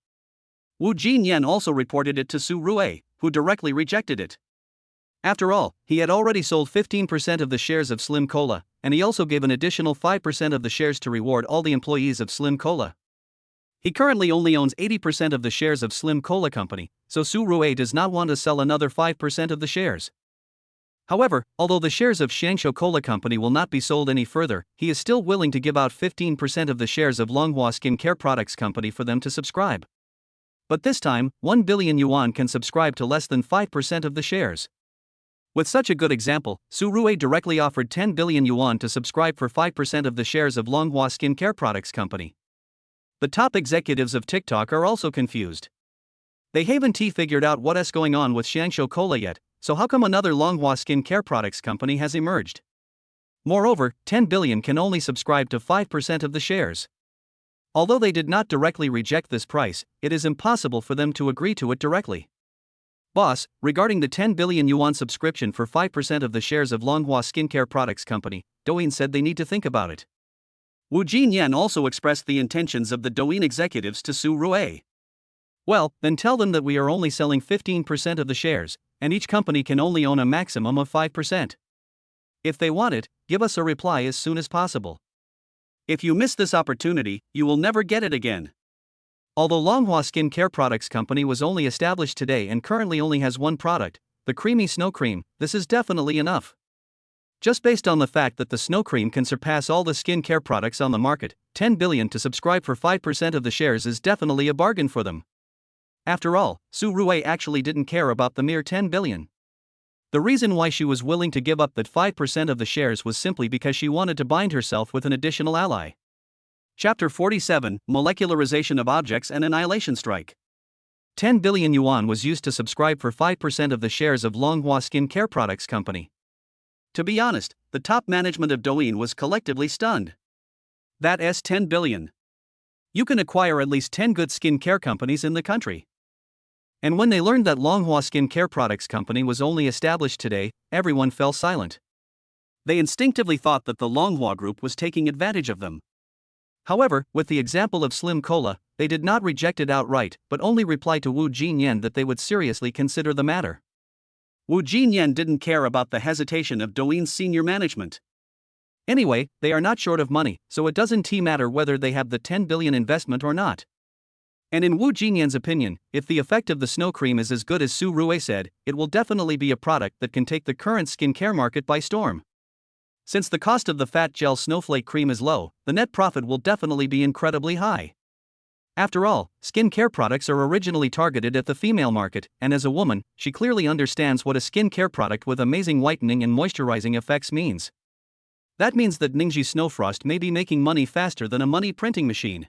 S1: Wu Jinyan also reported it to Su Rue, who directly rejected it. After all, he had already sold 15% of the shares of Slim Cola, and he also gave an additional 5% of the shares to reward all the employees of Slim Cola. He currently only owns 80% of the shares of Slim Cola Company, so Su Rue does not want to sell another 5% of the shares. However, although the shares of Xiangshu Cola Company will not be sold any further, he is still willing to give out 15% of the shares of Longhua Skin Care Products Company for them to subscribe. But this time, 1 billion yuan can subscribe to less than 5% of the shares. With such a good example, Su Rue directly offered 10 billion yuan to subscribe for 5% of the shares of Longhua Skin Care Products Company. The top executives of TikTok are also confused. They haven't figured out what's going on with Xiangshu Cola yet, so how come another Longhua Skin Care Products Company has emerged? Moreover, 10 billion can only subscribe to 5% of the shares. Although they did not directly reject this price, it is impossible for them to agree to it directly. Boss, regarding the 10 billion yuan subscription for 5% of the shares of Longhua Skin Care Products Company, Douyin said they need to think about it. Wu Jinyan also expressed the intentions of the Douyin executives to Su Rue. Well, then tell them that we are only selling 15% of the shares, and each company can only own a maximum of 5%. If they want it, give us a reply as soon as possible. If you miss this opportunity, you will never get it again. Although Longhua Skin Care Products Company was only established today and currently only has one product, the creamy snow cream, this is definitely enough. Just based on the fact that the snow cream can surpass all the skin care products on the market, 10 billion to subscribe for 5% of the shares is definitely a bargain for them. After all, Su Rue actually didn't care about the mere 10 billion. The reason why she was willing to give up that 5% of the shares was simply because she wanted to bind herself with an additional ally. Chapter 47, Molecularization of Objects and Annihilation Strike. 10 billion yuan was used to subscribe for 5% of the shares of Longhua Skin Care Products Company. To be honest, the top management of Douyin was collectively stunned. That's 10 billion. You can acquire at least 10 good skin care companies in the country. And when they learned that Longhua Skin Care Products Company was only established today, everyone fell silent. They instinctively thought that the Longhua Group was taking advantage of them. However, with the example of Slim Cola, they did not reject it outright, but only replied to Wu Jinyan that they would seriously consider the matter. Wu Jinyan didn't care about the hesitation of Douyin's senior management. Anyway, they are not short of money, so it doesn't matter whether they have the 10 billion investment or not. And in Wu Jinyan's opinion, if the effect of the snow cream is as good as Su Rue said, it will definitely be a product that can take the current skincare market by storm. Since the cost of the fat gel snowflake cream is low, the net profit will definitely be incredibly high. After all, skin care products are originally targeted at the female market, and as a woman, she clearly understands what a skin care product with amazing whitening and moisturizing effects means. That means that Ningxi Snowfrost may be making money faster than a money printing machine.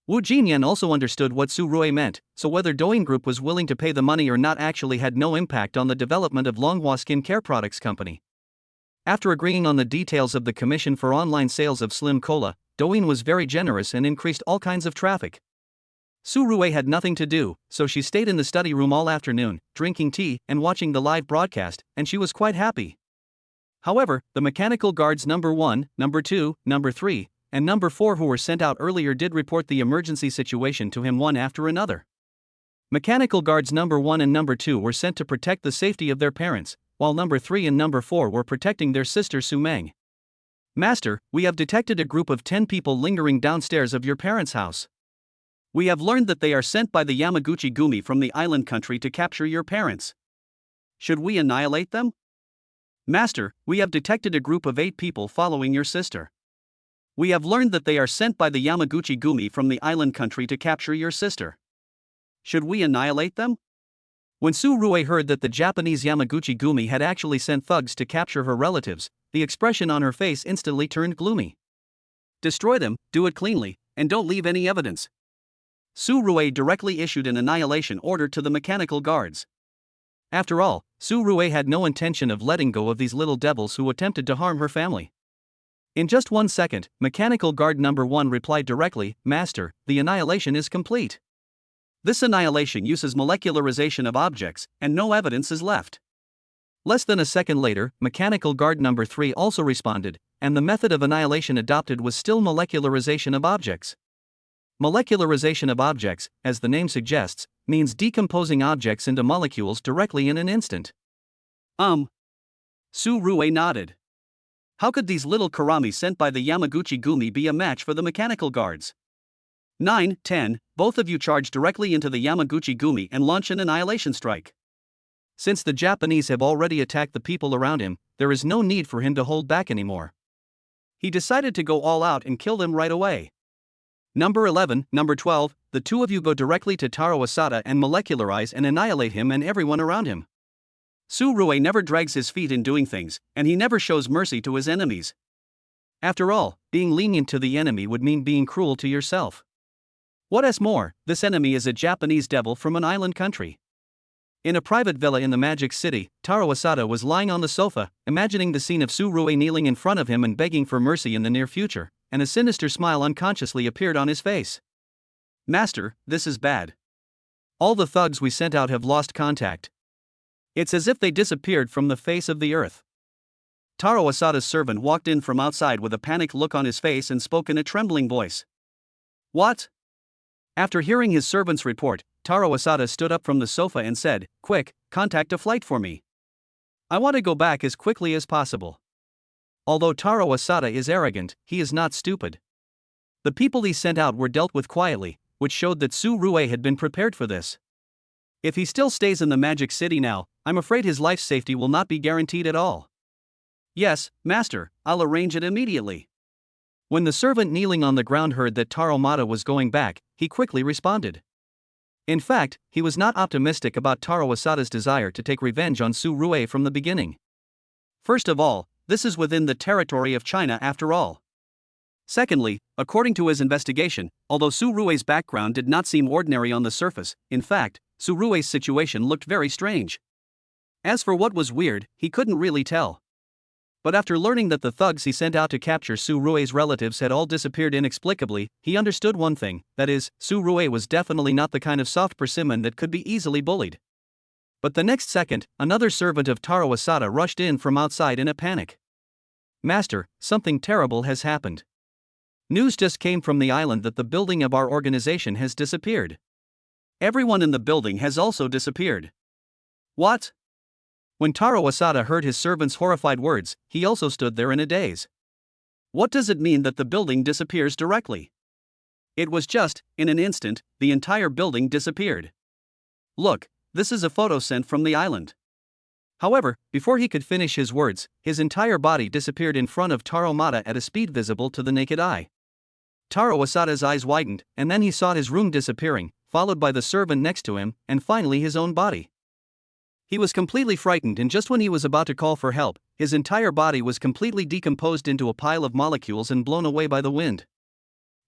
S1: Wu Jinyan also understood what Su Rui meant, so whether Douyin Group was willing to pay the money or not actually had no impact on the development of Longhua Skin Care Products Company. After agreeing on the details of the commission for online sales of Slim Cola, Douyin was very generous and increased all kinds of traffic. Su Rui had nothing to do, so she stayed in the study room all afternoon, drinking tea and watching the live broadcast, and she was quite happy. However, the mechanical guards number 1, number 2, number 3, and number 4 who were sent out earlier did report the emergency situation to him one after another. Mechanical guards number 1 and number 2 were sent to protect the safety of their parents, while number 3 and number 4 were protecting their sister Su Meng. Master, we have detected a group of 10 people lingering downstairs of your parents' house. We have learned that they are sent by the Yamaguchi Gumi from the island country to capture your parents. Should we annihilate them? Master, we have detected a group of 8 people following your sister. We have learned that they are sent by the Yamaguchi Gumi from the island country to capture your sister. Should we annihilate them? When Su Rui heard that the Japanese Yamaguchi Gumi had actually sent thugs to capture her relatives, the expression on her face instantly turned gloomy. Destroy them, do it cleanly, and don't leave any evidence. Su Rui directly issued an annihilation order to the mechanical guards. After all, Su Rui had no intention of letting go of these little devils who attempted to harm her family. In just 1 second, mechanical guard number 1 replied directly, Master, the annihilation is complete. This annihilation uses molecularization of objects, and no evidence is left. Less than a second later, mechanical guard number 3 also responded, and the method of annihilation adopted was still molecularization of objects. Molecularization of objects, as the name suggests, means decomposing objects into molecules directly in an instant. Su Rui nodded. How could these little karami sent by the Yamaguchi Gumi be a match for the mechanical guards? 9, 10, both of you charge directly into the Yamaguchi Gumi and launch an annihilation strike. Since the Japanese have already attacked the people around him, there is no need for him to hold back anymore. He decided to go all out and kill them right away. Number 11, number 12, the two of you go directly to Taro Asada and molecularize and annihilate him and everyone around him. Su Rui never drags his feet in doing things, and he never shows mercy to his enemies. After all, being lenient to the enemy would mean being cruel to yourself. What's more, this enemy is a Japanese devil from an island country. In a private villa in the Magic City, Taro Asada was lying on the sofa, imagining the scene of Su Rui kneeling in front of him and begging for mercy in the near future, and a sinister smile unconsciously appeared on his face. Master, this is bad. All the thugs we sent out have lost contact. It's as if they disappeared from the face of the earth. Taro Asada's servant walked in from outside with a panicked look on his face and spoke in a trembling voice. What? After hearing his servant's report, Taro Asada stood up from the sofa and said, Quick, contact a flight for me. I want to go back as quickly as possible. Although Taro Asada is arrogant, he is not stupid. The people he sent out were dealt with quietly, which showed that Su Rui had been prepared for this. If he still stays in the Magic City now, I'm afraid his life's safety will not be guaranteed at all. Yes, master, I'll arrange it immediately. When the servant kneeling on the ground heard that Taro Mata was going back, he quickly responded. In fact, he was not optimistic about Taro Asada's desire to take revenge on Su Rui from the beginning. First of all, this is within the territory of China after all. Secondly, according to his investigation, although Su Rui's background did not seem ordinary on the surface, in fact, Su Rui's situation looked very strange. As for what was weird, he couldn't really tell. But after learning that the thugs he sent out to capture Su Rui's relatives had all disappeared inexplicably, he understood one thing, that is, Su Rui was definitely not the kind of soft persimmon that could be easily bullied. But the next second, another servant of Taro Asada rushed in from outside in a panic. Master, something terrible has happened. News just came from the island that the building of our organization has disappeared. Everyone in the building has also disappeared. What? When Taro Asada heard his servant's horrified words, he also stood there in a daze. What does it mean that the building disappears directly? It was just, in an instant, the entire building disappeared. Look, this is a photo sent from the island. However, before he could finish his words, his entire body disappeared in front of Taro Mata at a speed visible to the naked eye. Taro Asada's eyes widened, and then he saw his room disappearing, followed by the servant next to him, and finally his own body. He was completely frightened, and just when he was about to call for help, his entire body was completely decomposed into a pile of molecules and blown away by the wind.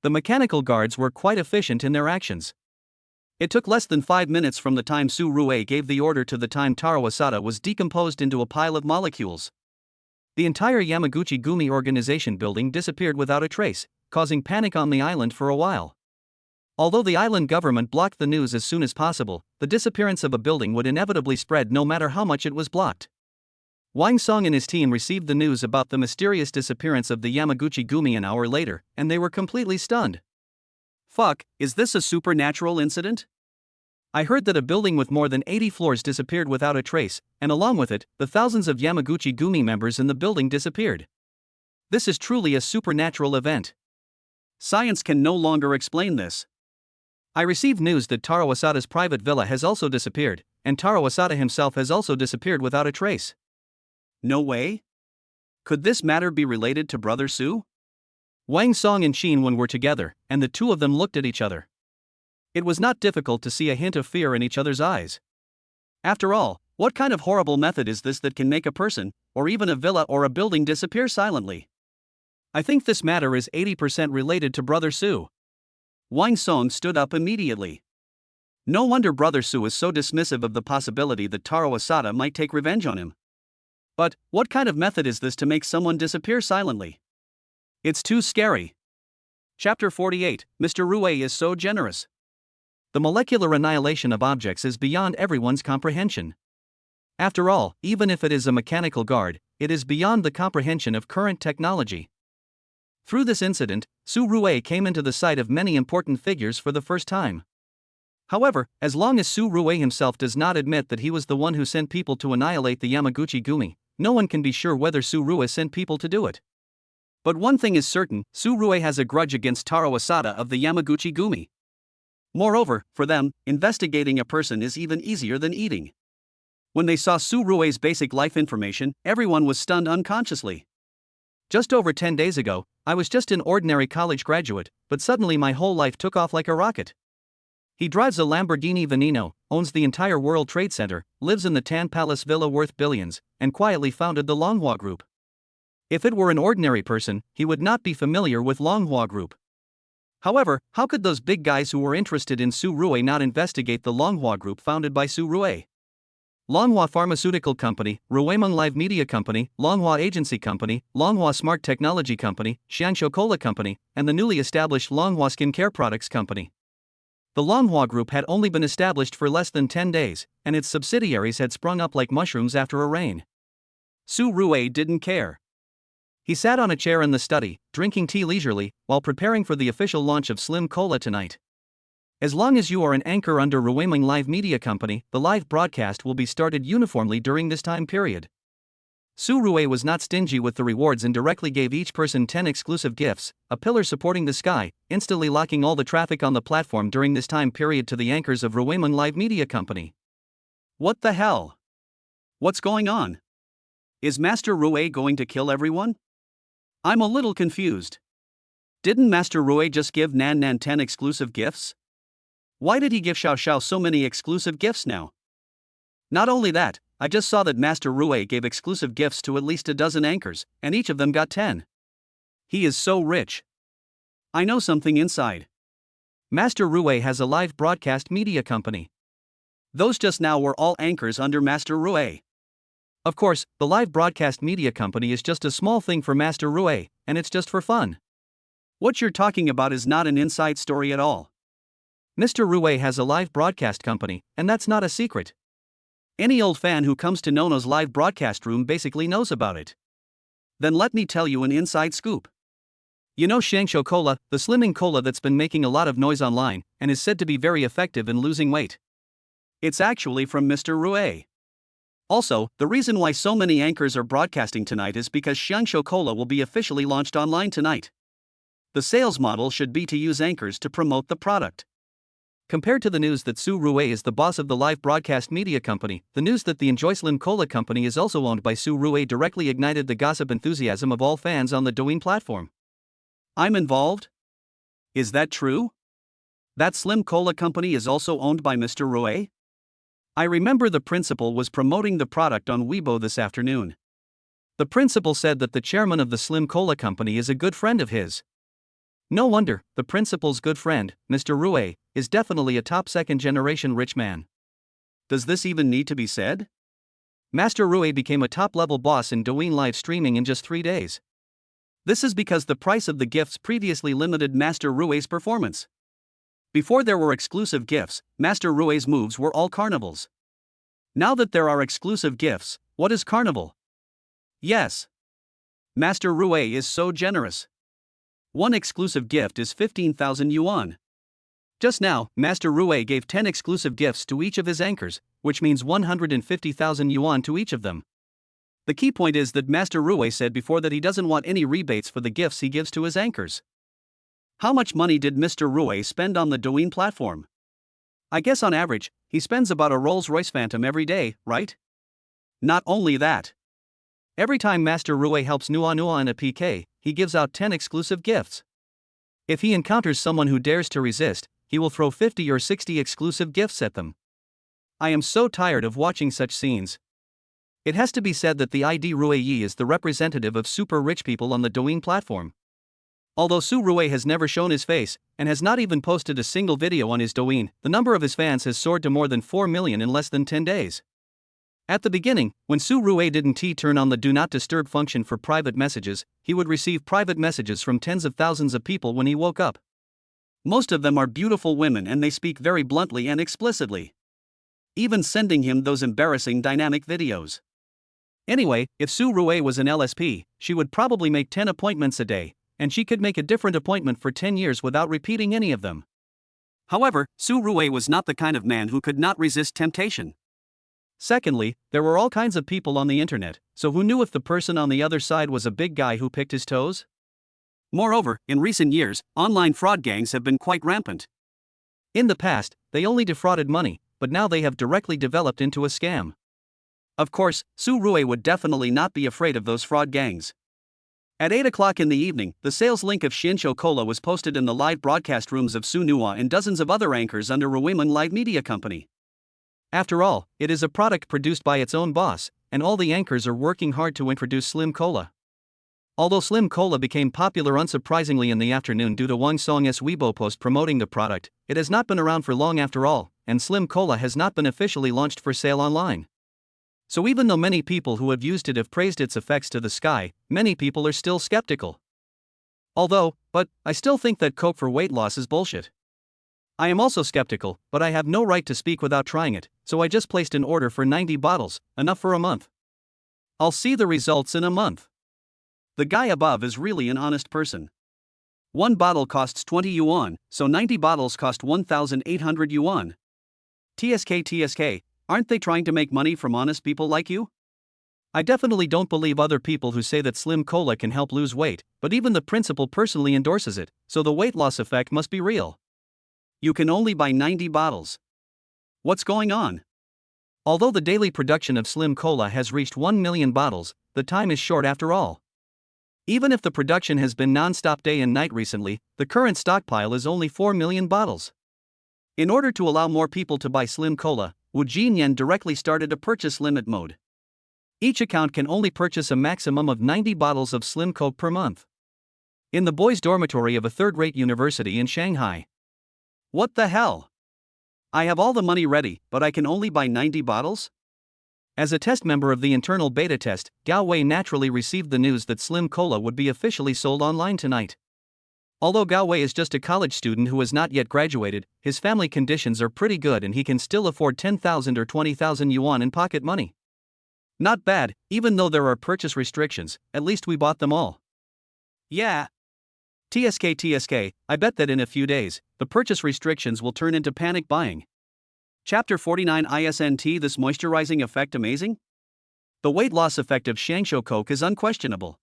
S1: The mechanical guards were quite efficient in their actions. It took less than 5 minutes from the time Su Rue gave the order to the time Taro Asada was decomposed into a pile of molecules. The entire Yamaguchi Gumi organization building disappeared without a trace, causing panic on the island for a while. Although the island government blocked the news as soon as possible, the disappearance of a building would inevitably spread no matter how much it was blocked. Wang Song and his team received the news about the mysterious disappearance of the Yamaguchi Gumi an hour later, and they were completely stunned. Fuck, is this a supernatural incident? I heard that a building with more than 80 floors disappeared without a trace, and along with it, the thousands of Yamaguchi Gumi members in the building disappeared. This is truly a supernatural event. Science can no longer explain this. I received news that Taro Asada's private villa has also disappeared, and Taro Asada himself has also disappeared without a trace. No way? Could this matter be related to Brother Su? Wang Song and Xin Wen were together, and the two of them looked at each other. It was not difficult to see a hint of fear in each other's eyes. After all, what kind of horrible method is this that can make a person, or even a villa or a building disappear silently? I think this matter is 80% related to Brother Su. Wang Song stood up immediately. No wonder Brother Su is so dismissive of the possibility that Taro Asada might take revenge on him. But, what kind of method is this to make someone disappear silently? It's too scary. Chapter 48, Mr. Rue is so generous. The molecular annihilation of objects is beyond everyone's comprehension. After all, even if it is a mechanical guard, it is beyond the comprehension of current technology. Through this incident, Su Rue came into the sight of many important figures for the first time. However, as long as Su Rue himself does not admit that he was the one who sent people to annihilate the Yamaguchi Gumi, no one can be sure whether Su Rue sent people to do it. But one thing is certain, Su Rue has a grudge against Taro Asada of the Yamaguchi Gumi. Moreover, for them, investigating a person is even easier than eating. When they saw Su Rue's basic life information, everyone was stunned unconsciously. Just over 10 days ago, I was just an ordinary college graduate, but suddenly my whole life took off like a rocket. He drives a Lamborghini Aventador, owns the entire World Trade Center, lives in the Tan Palace villa worth billions, and quietly founded the Longhua Group. If it were an ordinary person, he would not be familiar with Longhua Group. However, how could those big guys who were interested in Su Rue not investigate the Longhua Group founded by Su Rue? Longhua Pharmaceutical Company, Ruemeng Live Media Company, Longhua Agency Company, Longhua Smart Technology Company, Xiangshu Cola Company, and the newly established Longhua Skincare Products Company. The Longhua Group had only been established for less than 10 days, and its subsidiaries had sprung up like mushrooms after a rain. Su Rue didn't care. He sat on a chair in the study, drinking tea leisurely, while preparing for the official launch of Slim Cola tonight. As long as you are an anchor under Ruemeng Live Media Company, the live broadcast will be started uniformly during this time period. Su Rue was not stingy with the rewards and directly gave each person 10 exclusive gifts, a pillar supporting the sky, instantly locking all the traffic on the platform during this time period to the anchors of Ruemeng Live Media Company. What the hell? What's going on? Is Master Rue going to kill everyone? I'm a little confused. Didn't Master Rue just give Nan 10 exclusive gifts? Why did he give Xiao so many exclusive gifts now? Not only that, I just saw that Master Rue gave exclusive gifts to at least a dozen anchors, and each of them got 10. He is so rich. I know something inside. Master Rue has a live broadcast media company. Those just now were all anchors under Master Rue. Of course, the live broadcast media company is just a small thing for Master Rue, and it's just for fun. What you're talking about is not an inside story at all. Mr. Rue has a live broadcast company, and that's not a secret. Any old fan who comes to Nono's live broadcast room basically knows about it. Then let me tell you an inside scoop. You know Xiangshu Cola, the slimming cola that's been making a lot of noise online, and is said to be very effective in losing weight? It's actually from Mr. Rue. Also, the reason why so many anchors are broadcasting tonight is because Xiangshu Cola will be officially launched online tonight. The sales model should be to use anchors to promote the product. Compared to the news that Su Rue is the boss of the live broadcast media company, the news that the Enjoy Slim Cola company is also owned by Su Rue directly ignited the gossip enthusiasm of all fans on the Dwine platform. I'm involved? Is that true? That Slim Cola company is also owned by Mr. Rue? I remember the principal was promoting the product on Weibo this afternoon. The principal said that the chairman of the Slim Cola company is a good friend of his. No wonder, the principal's good friend, Mr. Rue, is definitely a top second-generation rich man. Does this even need to be said? Master Rue became a top-level boss in Dwine live streaming in just 3 days. This is because the price of the gifts previously limited Master Rue's performance. Before there were exclusive gifts, Master Rue's moves were all carnivals. Now that there are exclusive gifts, what is carnival? Yes. Master Rue is so generous. One exclusive gift is 15,000 yuan. Just now, Master Rue gave 10 exclusive gifts to each of his anchors, which means 150,000 yuan to each of them. The key point is that Master Rue said before that he doesn't want any rebates for the gifts he gives to his anchors. How much money did Mr. Rue spend on the Dwine platform? I guess on average, he spends about a Rolls-Royce Phantom every day, right? Not only that. Every time Master Rue helps Nua in a PK, he gives out 10 exclusive gifts. If he encounters someone who dares to resist, he will throw 50 or 60 exclusive gifts at them. I am so tired of watching such scenes. It has to be said that the ID Rue is the representative of super rich people on the Dwine platform. Although Su Rue has never shown his face, and has not even posted a single video on his Dwine, the number of his fans has soared to more than 4 million in less than 10 days. At the beginning, when Su Rue didn't turn on the Do Not Disturb function for private messages, he would receive private messages from tens of thousands of people when he woke up. Most of them are beautiful women and they speak very bluntly and explicitly. Even sending him those embarrassing dynamic videos. Anyway, if Su Rue was an LSP, she would probably make 10 appointments a day, and she could make a different appointment for 10 years without repeating any of them. However, Su Rue was not the kind of man who could not resist temptation. Secondly, there were all kinds of people on the internet, so who knew if the person on the other side was a big guy who picked his toes? Moreover, in recent years, online fraud gangs have been quite rampant. In the past, they only defrauded money, but now they have directly developed into a scam. Of course, Su Rue would definitely not be afraid of those fraud gangs. At 8 o'clock in the evening, the sales link of Xianqiang Cola was posted in the live broadcast rooms of Su Nua and dozens of other anchors under Ruiman Live Media Company. After all, it is a product produced by its own boss, and all the anchors are working hard to introduce Slim Cola. Although Slim Cola became popular unsurprisingly in the afternoon due to Wang Song's Weibo post promoting the product, it has not been around for long after all, and Slim Cola has not been officially launched for sale online. So even though many people who have used it have praised its effects to the sky, many people are still skeptical. But I still think that Coke for weight loss is bullshit. I am also skeptical, but I have no right to speak without trying it, so I just placed an order for 90 bottles, enough for a month. I'll see the results in a month. The guy above is really an honest person. One bottle costs 20 yuan, so 90 bottles cost 1,800 yuan. TSK, aren't they trying to make money from honest people like you? I definitely don't believe other people who say that Slim Cola can help lose weight, but even the principal personally endorses it, so the weight loss effect must be real. You can only buy 90 bottles. What's going on? Although the daily production of Slim Cola has reached 1 million bottles, the time is short after all. Even if the production has been non-stop day and night recently, the current stockpile is only 4 million bottles. In order to allow more people to buy Slim Cola, Wu Jinyan directly started a purchase limit mode. Each account can only purchase a maximum of 90 bottles of Slim Coke per month. In the boys' dormitory of a third-rate university in Shanghai. What the hell? I have all the money ready, but I can only buy 90 bottles? As a test member of the internal beta test, Gao Wei naturally received the news that Slim Cola would be officially sold online tonight. Although Gao Wei is just a college student who has not yet graduated, his family conditions are pretty good and he can still afford 10,000 or 20,000 yuan in pocket money. Not bad, even though there are purchase restrictions, at least we bought them all. Yeah. TSK, I bet that in a few days, the purchase restrictions will turn into panic buying. Chapter 49 ISNT This moisturizing effect amazing? The weight loss effect of Xianqiang Coke is unquestionable.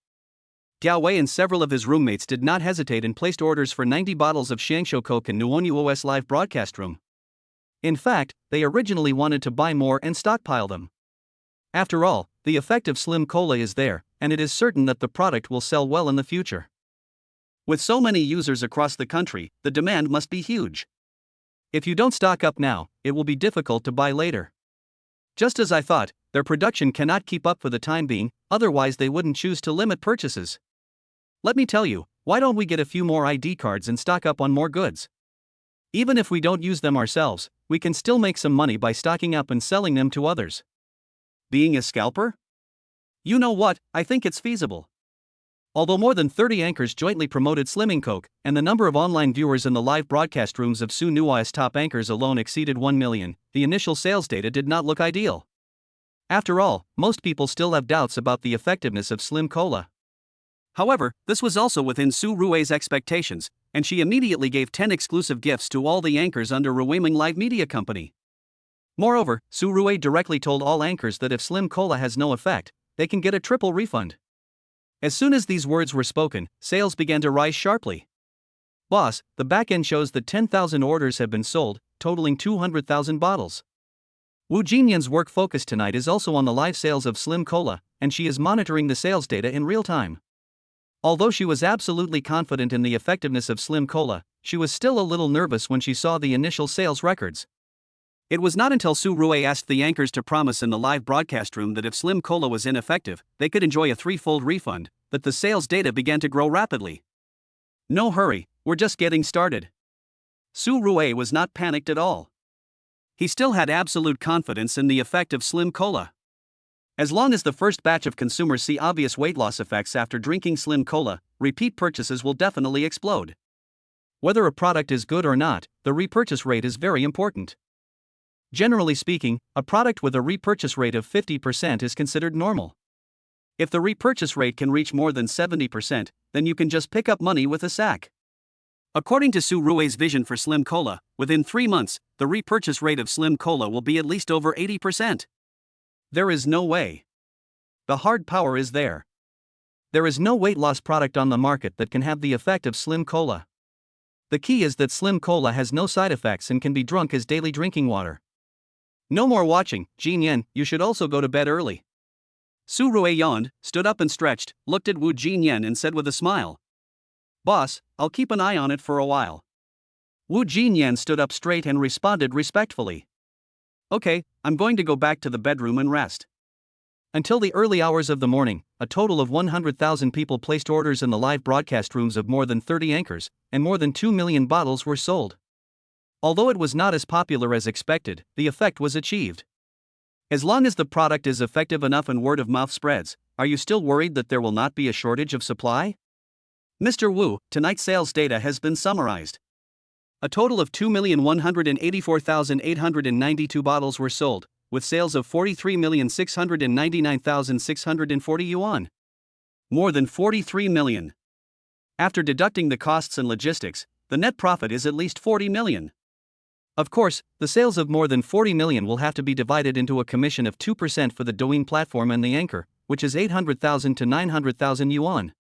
S1: Gao Wei and several of his roommates did not hesitate and placed orders for 90 bottles of Xianqiang Coke in Nuonuo's live broadcast room. In fact, they originally wanted to buy more and stockpile them. After all, the effect of Slim Cola is there, and it is certain that the product will sell well in the future. With so many users across the country, the demand must be huge. If you don't stock up now, it will be difficult to buy later. Just as I thought, their production cannot keep up for the time being, otherwise they wouldn't choose to limit purchases. Let me tell you, why don't we get a few more ID cards and stock up on more goods? Even if we don't use them ourselves, we can still make some money by stocking up and selling them to others. Being a scalper? You know what, I think it's feasible. Although more than 30 anchors jointly promoted Slimming Coke, and the number of online viewers in the live broadcast rooms of Su Nuai's top anchors alone exceeded 1 million, the initial sales data did not look ideal. After all, most people still have doubts about the effectiveness of Slim Cola. However, this was also within Su Rui's expectations, and she immediately gave 10 exclusive gifts to all the anchors under Ruiming Live Media Company. Moreover, Su Rui directly told all anchors that if Slim Cola has no effect, they can get a triple refund. As soon as these words were spoken, sales began to rise sharply. Boss, the backend shows that 10,000 orders have been sold, totaling 200,000 bottles. Wu Jinyan's work focus tonight is also on the live sales of Slim Cola, and she is monitoring the sales data in real time. Although she was absolutely confident in the effectiveness of Slim Cola, she was still a little nervous when she saw the initial sales records. It was not until Su Rui asked the anchors to promise in the live broadcast room that if Slim Cola was ineffective, they could enjoy a threefold refund, that the sales data began to grow rapidly. No hurry, we're just getting started. Su Rui was not panicked at all. He still had absolute confidence in the effect of Slim Cola. As long as the first batch of consumers see obvious weight loss effects after drinking Slim Cola, repeat purchases will definitely explode. Whether a product is good or not, the repurchase rate is very important. Generally speaking, a product with a repurchase rate of 50% is considered normal. If the repurchase rate can reach more than 70%, then you can just pick up money with a sack. According to Su Rui's vision for Slim Cola, within 3 months, the repurchase rate of Slim Cola will be at least over 80%. There is no way. The hard power is there. There is no weight loss product on the market that can have the effect of Slim Cola. The key is that Slim Cola has no side effects and can be drunk as daily drinking water. No more watching, Jinyan, you should also go to bed early. Su Rui yawned, stood up and stretched, looked at Wu Jinyan and said with a smile. Boss, I'll keep an eye on it for a while. Wu Jinyan stood up straight and responded respectfully. Okay, I'm going to go back to the bedroom and rest. Until the early hours of the morning, a total of 100,000 people placed orders in the live broadcast rooms of more than 30 anchors, and more than 2 million bottles were sold. Although it was not as popular as expected, the effect was achieved. As long as the product is effective enough and word of mouth spreads, are you still worried that there will not be a shortage of supply? Mr. Wu, tonight's sales data has been summarized. A total of 2,184,892 bottles were sold, with sales of 43,699,640 yuan. More than 43 million. After deducting the costs and logistics, the net profit is at least 40 million. Of course, the sales of more than 40 million will have to be divided into a commission of 2% for the Dwine platform and the anchor, which is 800,000 to 900,000 yuan.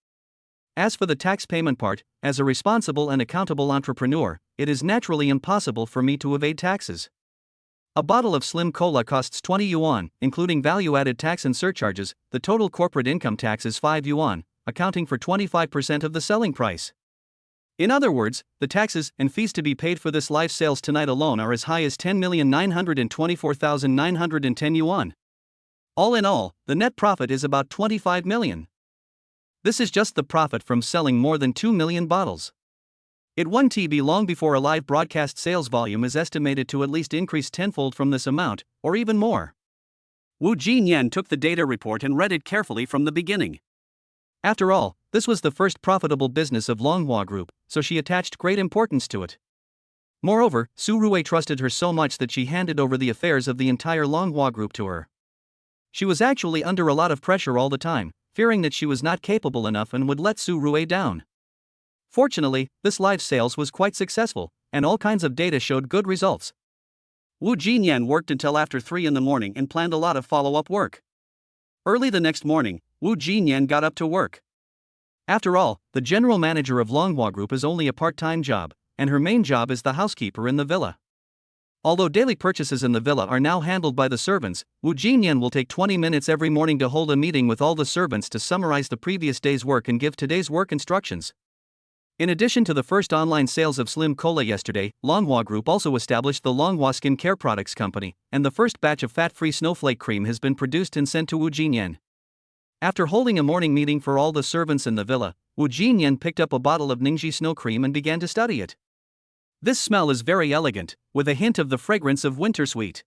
S1: As for the tax payment part, as a responsible and accountable entrepreneur, it is naturally impossible for me to evade taxes. A bottle of Slim Cola costs 20 yuan, including value-added tax and surcharges. The total corporate income tax is 5 yuan, accounting for 25% of the selling price. In other words, the taxes and fees to be paid for this live sales tonight alone are as high as 10,924,910 yuan. All in all, the net profit is about 25 million. This is just the profit from selling more than 2 million bottles. It won't be long before a live broadcast sales volume is estimated to at least increase tenfold from this amount, or even more. Wu Jinyan took the data report and read it carefully from the beginning. After all, this was the first profitable business of Longhua Group, so she attached great importance to it. Moreover, Su Rui trusted her so much that she handed over the affairs of the entire Longhua Group to her. She was actually under a lot of pressure all the time, fearing that she was not capable enough and would let Su Rui down. Fortunately, this live sales was quite successful, and all kinds of data showed good results. Wu Jinyan worked until after 3 in the morning and planned a lot of follow-up work. Early the next morning, Wu Jinyan got up to work. After all, the general manager of Longhua Group is only a part-time job, and her main job is the housekeeper in the villa. Although daily purchases in the villa are now handled by the servants, Wu Jinyan will take 20 minutes every morning to hold a meeting with all the servants to summarize the previous day's work and give today's work instructions. In addition to the first online sales of Slim Cola yesterday, Longhua Group also established the Longhua Skin Care Products Company, and the first batch of fat-free snowflake cream has been produced and sent to Wu Jinyan. After holding a morning meeting for all the servants in the villa, Wu Jinyan picked up a bottle of Ningxi snow cream and began to study it. This smell is very elegant, with a hint of the fragrance of wintersweet.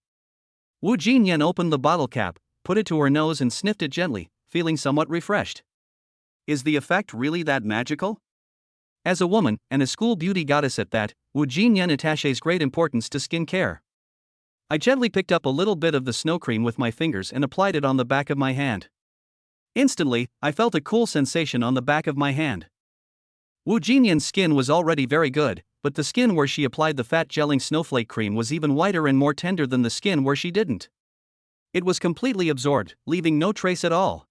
S1: Wu Jinyan opened the bottle cap, put it to her nose and sniffed it gently, feeling somewhat refreshed. Is the effect really that magical? As a woman, and a school beauty goddess at that, Wu Jinyan attaches great importance to skin care. I gently picked up a little bit of the snow cream with my fingers and applied it on the back of my hand. Instantly, I felt a cool sensation on the back of my hand. Wu Jinyan's skin was already very good, but the skin where she applied the fat gelling snowflake cream was even whiter and more tender than the skin where she didn't. It was completely absorbed, leaving no trace at all.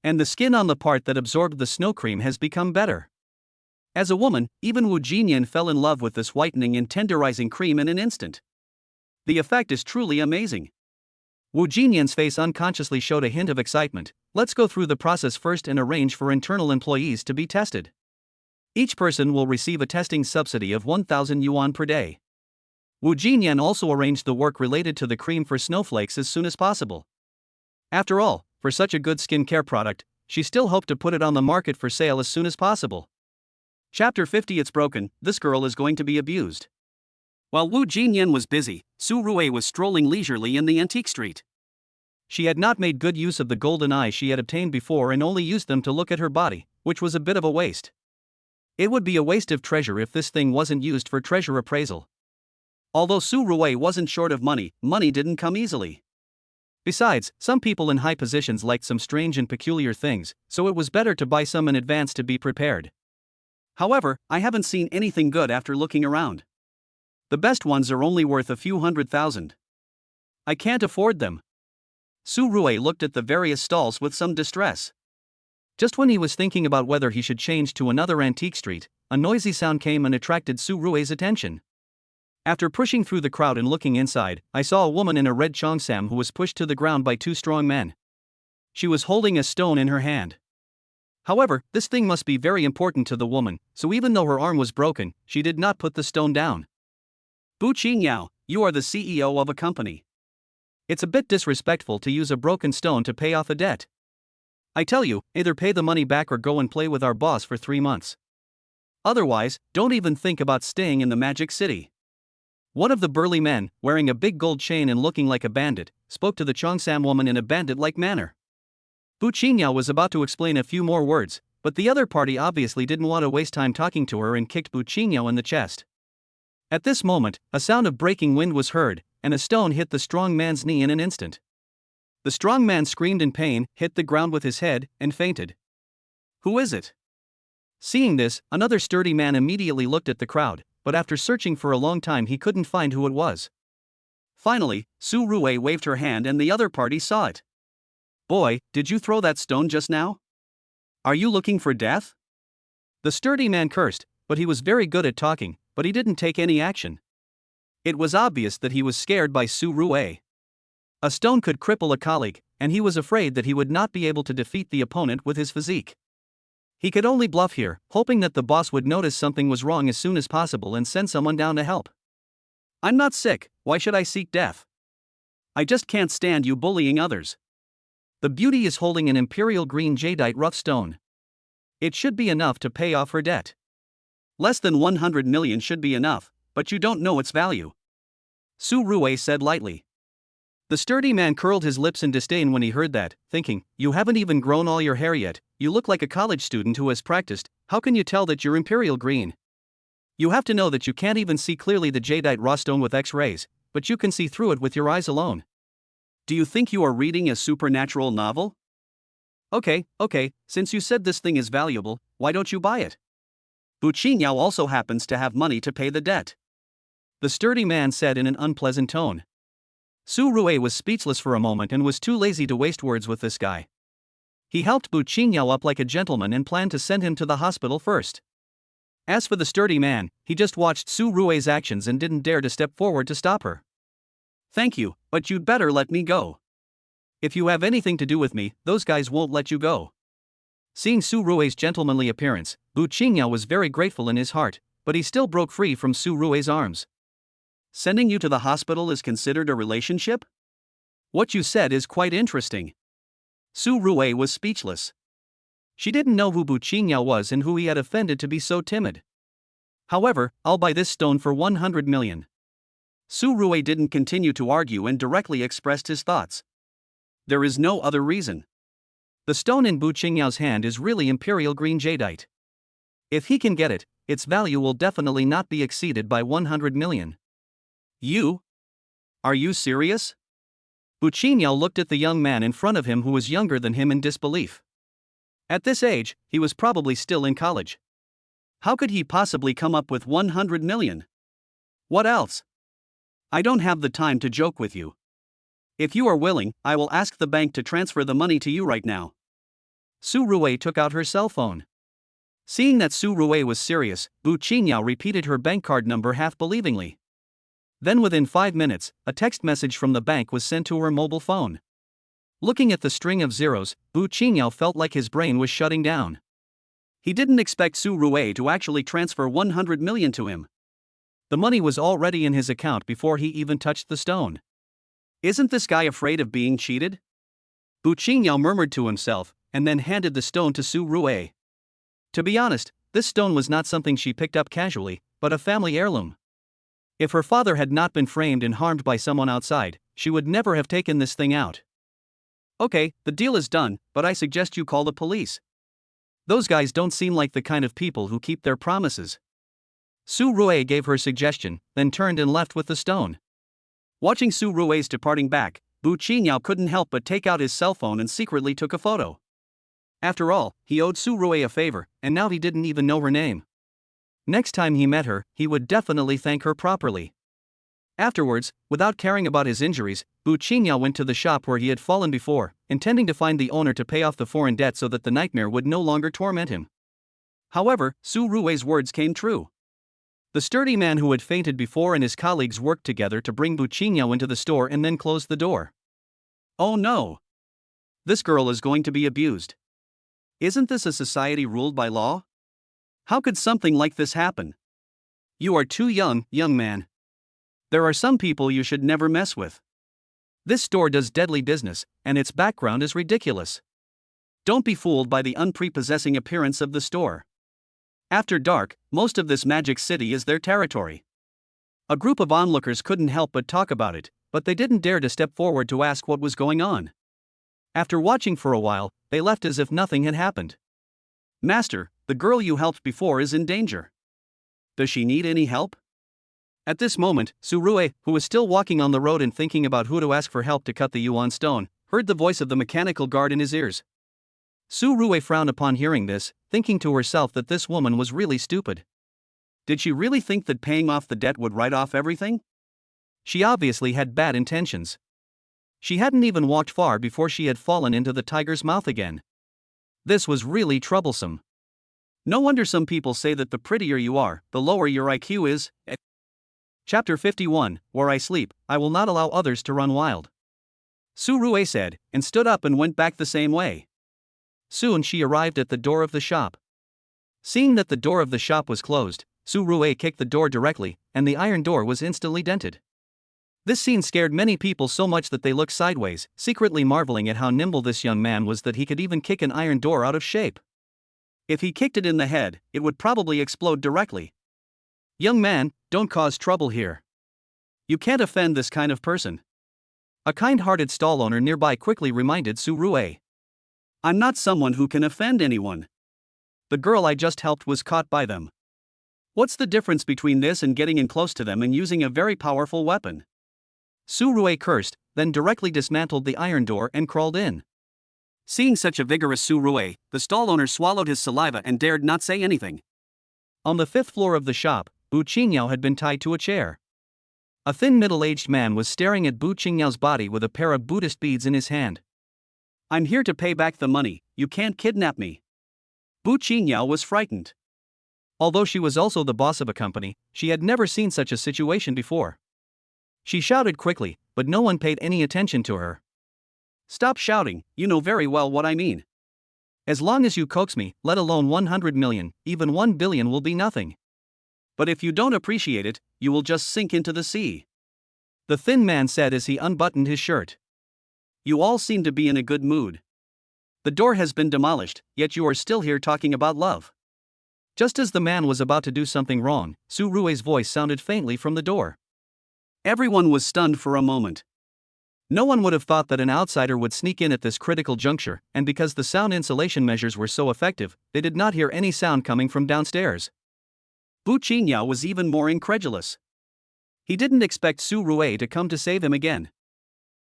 S1: And the skin on the part that absorbed the snow cream has become better. As a woman, even Wu Jinyan fell in love with this whitening and tenderizing cream in an instant. The effect is truly amazing. Wu Jinyan's face unconsciously showed a hint of excitement. Let's go through the process first and arrange for internal employees to be tested. Each person will receive a testing subsidy of 1,000 yuan per day. Wu Jinyan also arranged the work related to the cream for snowflakes as soon as possible. After all, for such a good skincare product, she still hoped to put it on the market for sale as soon as possible. Chapter 50. It's broken, this girl is going to be abused. While Wu Jinyan was busy, Su Rui was strolling leisurely in the antique street. She had not made good use of the golden eyes she had obtained before and only used them to look at her body, which was a bit of a waste. It would be a waste of treasure if this thing wasn't used for treasure appraisal. Although Su Rui wasn't short of money, money didn't come easily. Besides, some people in high positions liked some strange and peculiar things, so it was better to buy some in advance to be prepared. However, I haven't seen anything good after looking around. The best ones are only worth a few 100,000. I can't afford them. Su Rui looked at the various stalls with some distress. Just when he was thinking about whether he should change to another antique street, a noisy sound came and attracted Su Rui's attention. After pushing through the crowd and looking inside, I saw a woman in a red cheongsam who was pushed to the ground by two strong men. She was holding a stone in her hand. However, this thing must be very important to the woman, so even though her arm was broken, she did not put the stone down. Bu Qingyao, you are the CEO of a company. It's a bit disrespectful to use a broken stone to pay off a debt. I tell you, either pay the money back or go and play with our boss for 3 months. Otherwise, don't even think about staying in the Magic City. One of the burly men, wearing a big gold chain and looking like a bandit, spoke to the cheongsam woman in a bandit-like manner. Bu Qingyao was about to explain a few more words, but the other party obviously didn't want to waste time talking to her and kicked Bu Qingyao in the chest. At this moment, a sound of breaking wind was heard, and a stone hit the strong man's knee in an instant. The strong man screamed in pain, hit the ground with his head, and fainted. Who is it? Seeing this, another sturdy man immediately looked at the crowd, but after searching for a long time he couldn't find who it was. Finally, Su Rui waved her hand and the other party saw it. Boy, did you throw that stone just now? Are you looking for death? The sturdy man cursed, but he was very good at talking, but he didn't take any action. It was obvious that he was scared by Su Rui. A stone could cripple a colleague, and he was afraid that he would not be able to defeat the opponent with his physique. He could only bluff here, hoping that the boss would notice something was wrong as soon as possible and send someone down to help. I'm not sick, why should I seek death? I just can't stand you bullying others. The beauty is holding an imperial green jadeite rough stone. It should be enough to pay off her debt. Less than 100 million should be enough, but you don't know its value. Su Rui said lightly. The sturdy man curled his lips in disdain when he heard that, thinking, you haven't even grown all your hair yet, you look like a college student who has practiced, how can you tell that you're imperial green? You have to know that you can't even see clearly the jadeite raw stone with X-rays, but you can see through it with your eyes alone. Do you think you are reading a supernatural novel? Okay, since you said this thing is valuable, why don't you buy it? Bu Qingyao also happens to have money to pay the debt. The sturdy man said in an unpleasant tone. Su Rui was speechless for a moment and was too lazy to waste words with this guy. He helped Bu Qingyao up like a gentleman and planned to send him to the hospital first. As for the sturdy man, he just watched Su Rui's actions and didn't dare to step forward to stop her. Thank you, but you'd better let me go. If you have anything to do with me, those guys won't let you go. Seeing Su Rui's gentlemanly appearance, Bu Qingyao was very grateful in his heart, but he still broke free from Su Rui's arms. Sending you to the hospital is considered a relationship? What you said is quite interesting. Su Rui was speechless. She didn't know who Bu Qingyao was and who he had offended to be so timid. However, I'll buy this stone for 100 million. Su Rui didn't continue to argue and directly expressed his thoughts. There is no other reason. The stone in Bu Qingyao's hand is really imperial green jadeite. If he can get it, its value will definitely not be exceeded by 100 million. You? Are you serious? Bu Qingyao looked at the young man in front of him who was younger than him in disbelief. At this age, he was probably still in college. How could he possibly come up with 100 million? What else? I don't have the time to joke with you. If you are willing, I will ask the bank to transfer the money to you right now. Su Rui took out her cell phone. Seeing that Su Rui was serious, Bu Qingyao repeated her bank card number half-believingly. Then within 5 minutes, a text message from the bank was sent to her mobile phone. Looking at the string of zeros, Bu Qingyao felt like his brain was shutting down. He didn't expect Su Rui to actually transfer 100 million to him. The money was already in his account before he even touched the stone. Isn't this guy afraid of being cheated? Bu Qingyao murmured to himself, and then handed the stone to Su Rui. To be honest, this stone was not something she picked up casually, but a family heirloom. If her father had not been framed and harmed by someone outside, she would never have taken this thing out. Okay, the deal is done, but I suggest you call the police. Those guys don't seem like the kind of people who keep their promises. Su Rui gave her suggestion, then turned and left with the stone. Watching Su Rui's departing back, Bu Qingyao couldn't help but take out his cell phone and secretly took a photo. After all, he owed Su Rui a favor, and now he didn't even know her name. Next time he met her, he would definitely thank her properly. Afterwards, without caring about his injuries, Bu Qingyao went to the shop where he had fallen before, intending to find the owner to pay off the foreign debt so that the nightmare would no longer torment him. However, Su Rui's words came true. The sturdy man who had fainted before and his colleagues worked together to bring Bu Qingyao into the store and then closed the door. Oh no! This girl is going to be abused. Isn't this a society ruled by law? How could something like this happen? You are too young, young man. There are some people you should never mess with. This store does deadly business, and its background is ridiculous. Don't be fooled by the unprepossessing appearance of the store. After dark, most of this magic city is their territory. A group of onlookers couldn't help but talk about it, but they didn't dare to step forward to ask what was going on. After watching for a while, they left as if nothing had happened. Master, the girl you helped before is in danger. Does she need any help? At this moment, Su Rui, who was still walking on the road and thinking about who to ask for help to cut the yuan stone, heard the voice of the mechanical guard in his ears. Su Rui frowned upon hearing this, thinking to herself that this woman was really stupid. Did she really think that paying off the debt would write off everything? She obviously had bad intentions. She hadn't even walked far before she had fallen into the tiger's mouth again. This was really troublesome. No wonder some people say that the prettier you are, the lower your IQ is. Chapter 51, Where I Sleep, I Will Not Allow Others to Run Wild. Su Rui said, and stood up and went back the same way. Soon she arrived at the door of the shop. Seeing that the door of the shop was closed, Su Rui kicked the door directly, and the iron door was instantly dented. This scene scared many people so much that they looked sideways, secretly marveling at how nimble this young man was that he could even kick an iron door out of shape. If he kicked it in the head, it would probably explode directly. Young man, don't cause trouble here. You can't offend this kind of person. A kind-hearted stall owner nearby quickly reminded Su Rui. I'm not someone who can offend anyone. The girl I just helped was caught by them. What's the difference between this and getting in close to them and using a very powerful weapon? Su Rui cursed, then directly dismantled the iron door and crawled in. Seeing such a vigorous Su Rui, the stall owner swallowed his saliva and dared not say anything. On the 5th floor of the shop, Bu Qingyao had been tied to a chair. A thin middle-aged man was staring at Bu Qingyao's body with a pair of Buddhist beads in his hand. I'm here to pay back the money, you can't kidnap me. Bu Qingyao was frightened. Although she was also the boss of a company, she had never seen such a situation before. She shouted quickly, but no one paid any attention to her. Stop shouting, you know very well what I mean. As long as you coax me, let alone 100 million, even 1 billion will be nothing. But if you don't appreciate it, you will just sink into the sea. The thin man said as he unbuttoned his shirt. You all seem to be in a good mood. The door has been demolished, yet you are still here talking about love. Just as the man was about to do something wrong, Su Rui's voice sounded faintly from the door. Everyone was stunned for a moment. No one would have thought that an outsider would sneak in at this critical juncture, and because the sound insulation measures were so effective, they did not hear any sound coming from downstairs. Bu Qingyao was even more incredulous. He didn't expect Su Rui to come to save him again.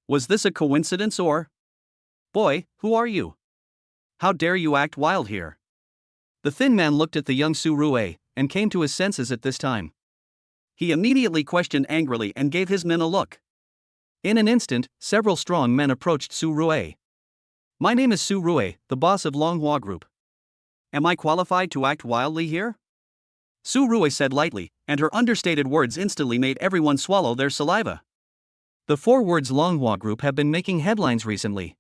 S1: Was this a coincidence or? Boy, who are you? How dare you act wild here? The thin man looked at the young Su Rui, and came to his senses at this time. He immediately questioned angrily and gave his men a look. In an instant, several strong men approached Su Rui. My name is Su Rui, the boss of Longhua Group. Am I qualified to act wildly here? Su Rui said lightly, and her understated words instantly made everyone swallow their saliva. The 4 words Longhua Group have been making headlines recently.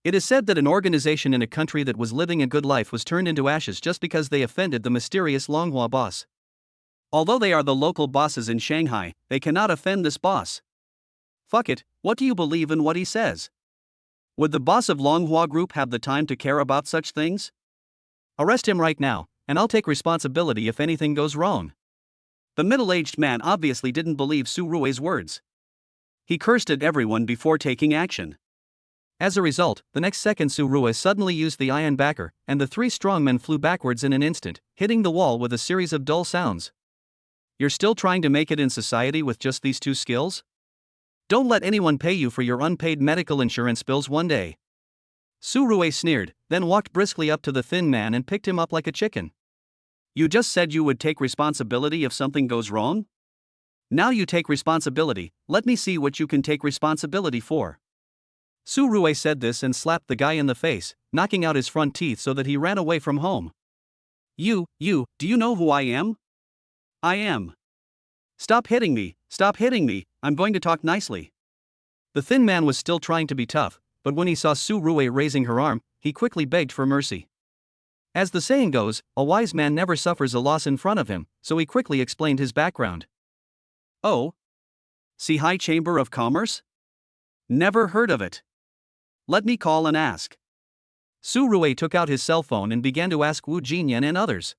S1: It is said that an organization in a country that was living a good life was turned into ashes just because they offended the mysterious Longhua boss. Although they are the local bosses in Shanghai, they cannot offend this boss. Fuck it, what do you believe in what he says? Would the boss of Longhua Group have the time to care about such things? Arrest him right now, and I'll take responsibility if anything goes wrong. The middle-aged man obviously didn't believe Su Rui's words. He cursed at everyone before taking action. As a result, the next second Su Rui suddenly used the iron backer, and the 3 strongmen flew backwards in an instant, hitting the wall with a series of dull sounds. You're still trying to make it in society with just these 2 skills? Don't let anyone pay you for your unpaid medical insurance bills one day. Su Rui sneered, then walked briskly up to the thin man and picked him up like a chicken. You just said you would take responsibility if something goes wrong? Now you take responsibility, let me see what you can take responsibility for. Su Rui said this and slapped the guy in the face, knocking out his front teeth so that he ran away from home. Do you know who I am? I am. Stop hitting me, I'm going to talk nicely. The thin man was still trying to be tough, but when he saw Su Rui raising her arm, he quickly begged for mercy. As the saying goes, a wise man never suffers a loss in front of him, so he quickly explained his background. Oh? Shanghai Chamber of Commerce? Never heard of it. Let me call and ask. Su Rui took out his cell phone and began to ask Wu Jinyan and others.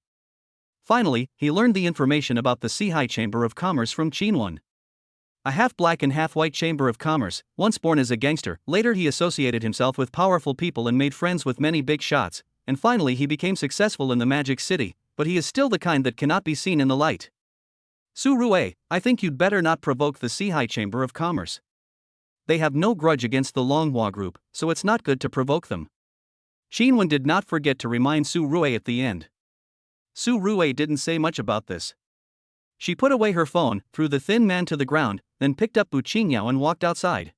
S1: Finally, he learned the information about the Shanghai Chamber of Commerce from Qinwen. A half-black and half-white chamber of commerce, once born as a gangster, later he associated himself with powerful people and made friends with many big shots, and finally he became successful in the Magic City, but he is still the kind that cannot be seen in the light. Su Rui, I think you'd better not provoke the Shanghai Chamber of Commerce. They have no grudge against the Longhua Group, so it's not good to provoke them. Qinwen did not forget to remind Su Rui at the end. Su Rui didn't say much about this. She put away her phone, threw the thin man to the ground, then picked up Bu Qingyao and walked outside.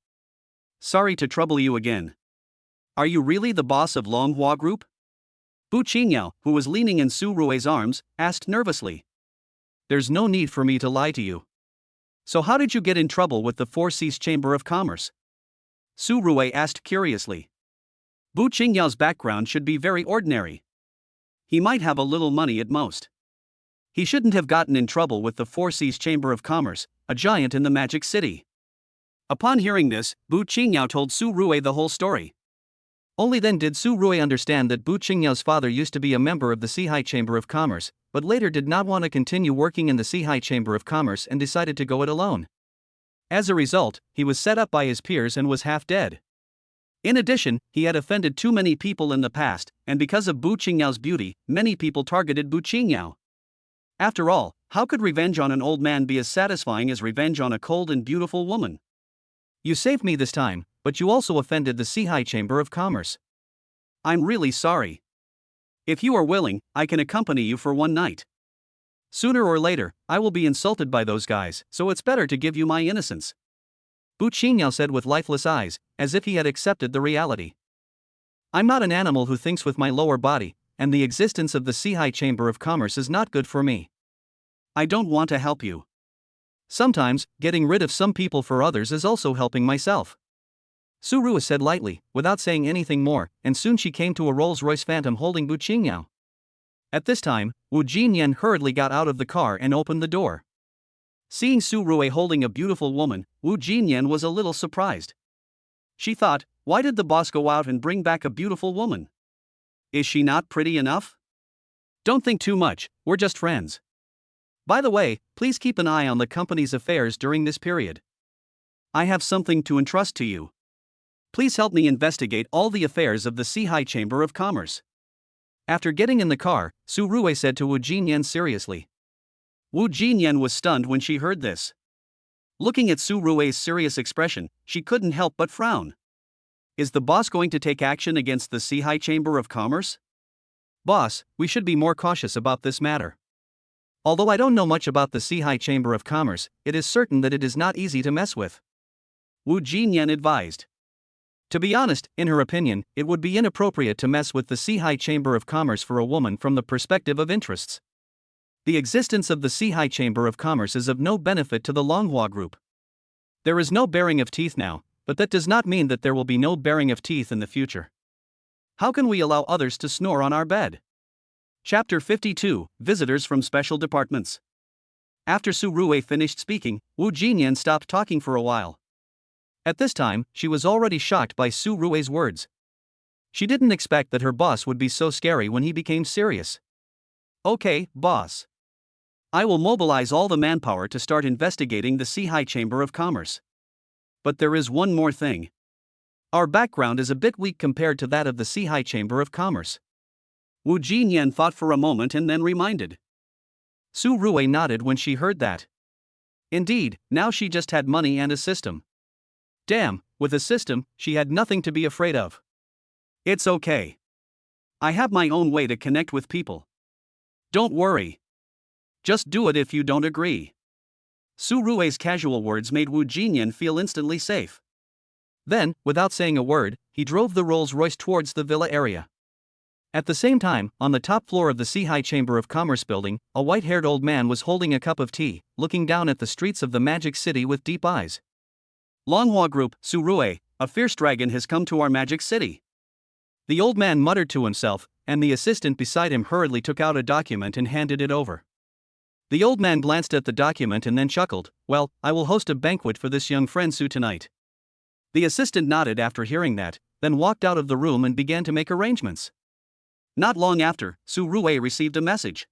S1: Sorry to trouble you again. Are you really the boss of Longhua Group? Bu Qingyao, who was leaning in Su Rui's arms, asked nervously. There's no need for me to lie to you. So how did you get in trouble with the 4 Seas Chamber of Commerce? Su Rui asked curiously. Bu Qingyao's background should be very ordinary. He might have a little money at most. He shouldn't have gotten in trouble with the 4 Seas Chamber of Commerce, a giant in the Magic City. Upon hearing this, Bu Qingyao told Su Rui the whole story. Only then did Su Rui understand that Bu Qingyao's father used to be a member of the Shanghai Chamber of Commerce, but later did not want to continue working in the Shanghai Chamber of Commerce and decided to go it alone. As a result, he was set up by his peers and was half dead. In addition, he had offended too many people in the past, and because of Bu Qingyao's beauty, many people targeted Bu Qingyao. After all, how could revenge on an old man be as satisfying as revenge on a cold and beautiful woman? You saved me this time, but you also offended the Shanghai Chamber of Commerce. I'm really sorry. If you are willing, I can accompany you for one night. Sooner or later, I will be insulted by those guys, so it's better to give you my innocence. Bu Qingyao said with lifeless eyes, as if he had accepted the reality. I'm not an animal who thinks with my lower body, and the existence of the Shanghai Chamber of Commerce is not good for me. I don't want to help you. Sometimes, getting rid of some people for others is also helping myself. Su Rua said lightly, without saying anything more, and soon she came to a Rolls-Royce Phantom holding Wu Qingyao. At this time, Wu Jinyan hurriedly got out of the car and opened the door. Seeing Su Rua holding a beautiful woman, Wu Jinyan was a little surprised. She thought, why did the boss go out and bring back a beautiful woman? Is she not pretty enough? Don't think too much, we're just friends. By the way, please keep an eye on the company's affairs during this period. I have something to entrust to you. Please help me investigate all the affairs of the Shanghai Chamber of Commerce. After getting in the car, Su Rua said to Wu Jinyan seriously. Wu Jinyan was stunned when she heard this. Looking at Su Rue's serious expression, she couldn't help but frown. Is the boss going to take action against the Shanghai Chamber of Commerce? Boss, we should be more cautious about this matter. Although I don't know much about the Shanghai Chamber of Commerce, it is certain that it is not easy to mess with. Wu Jinyan advised. To be honest, in her opinion, it would be inappropriate to mess with the Shanghai Chamber of Commerce for a woman from the perspective of interests. The existence of the Shanghai Chamber of Commerce is of no benefit to the Longhua Group. There is no baring of teeth now, but that does not mean that there will be no baring of teeth in the future. How can we allow others to snore on our bed? Chapter 52, Visitors from Special Departments. After Su Rua finished speaking, Wu Jinyan stopped talking for a while. At this time, she was already shocked by Su Rue's words. She didn't expect that her boss would be so scary when he became serious. Okay, boss. I will mobilize all the manpower to start investigating the Shanghai Chamber of Commerce. But there is one more thing. Our background is a bit weak compared to that of the Shanghai Chamber of Commerce. Wu Jinyan thought for a moment and then reminded. Su Rua nodded when she heard that. Indeed, now she just had money and a system. Damn, with a system, she had nothing to be afraid of. It's okay. I have my own way to connect with people. Don't worry. Just do it if you don't agree. Su Rue's casual words made Wu Jinyan feel instantly safe. Then, without saying a word, he drove the Rolls-Royce towards the villa area. At the same time, on the top floor of the Shanghai Chamber of Commerce building, a white-haired old man was holding a cup of tea, looking down at the streets of the Magic City with deep eyes. Longhua Group, Su Rua, a fierce dragon has come to our Magic City. The old man muttered to himself, and the assistant beside him hurriedly took out a document and handed it over. The old man glanced at the document and then chuckled. Well, I will host a banquet for this young friend Su tonight. The assistant nodded after hearing that, then walked out of the room and began to make arrangements. Not long after, Su Rua received a message.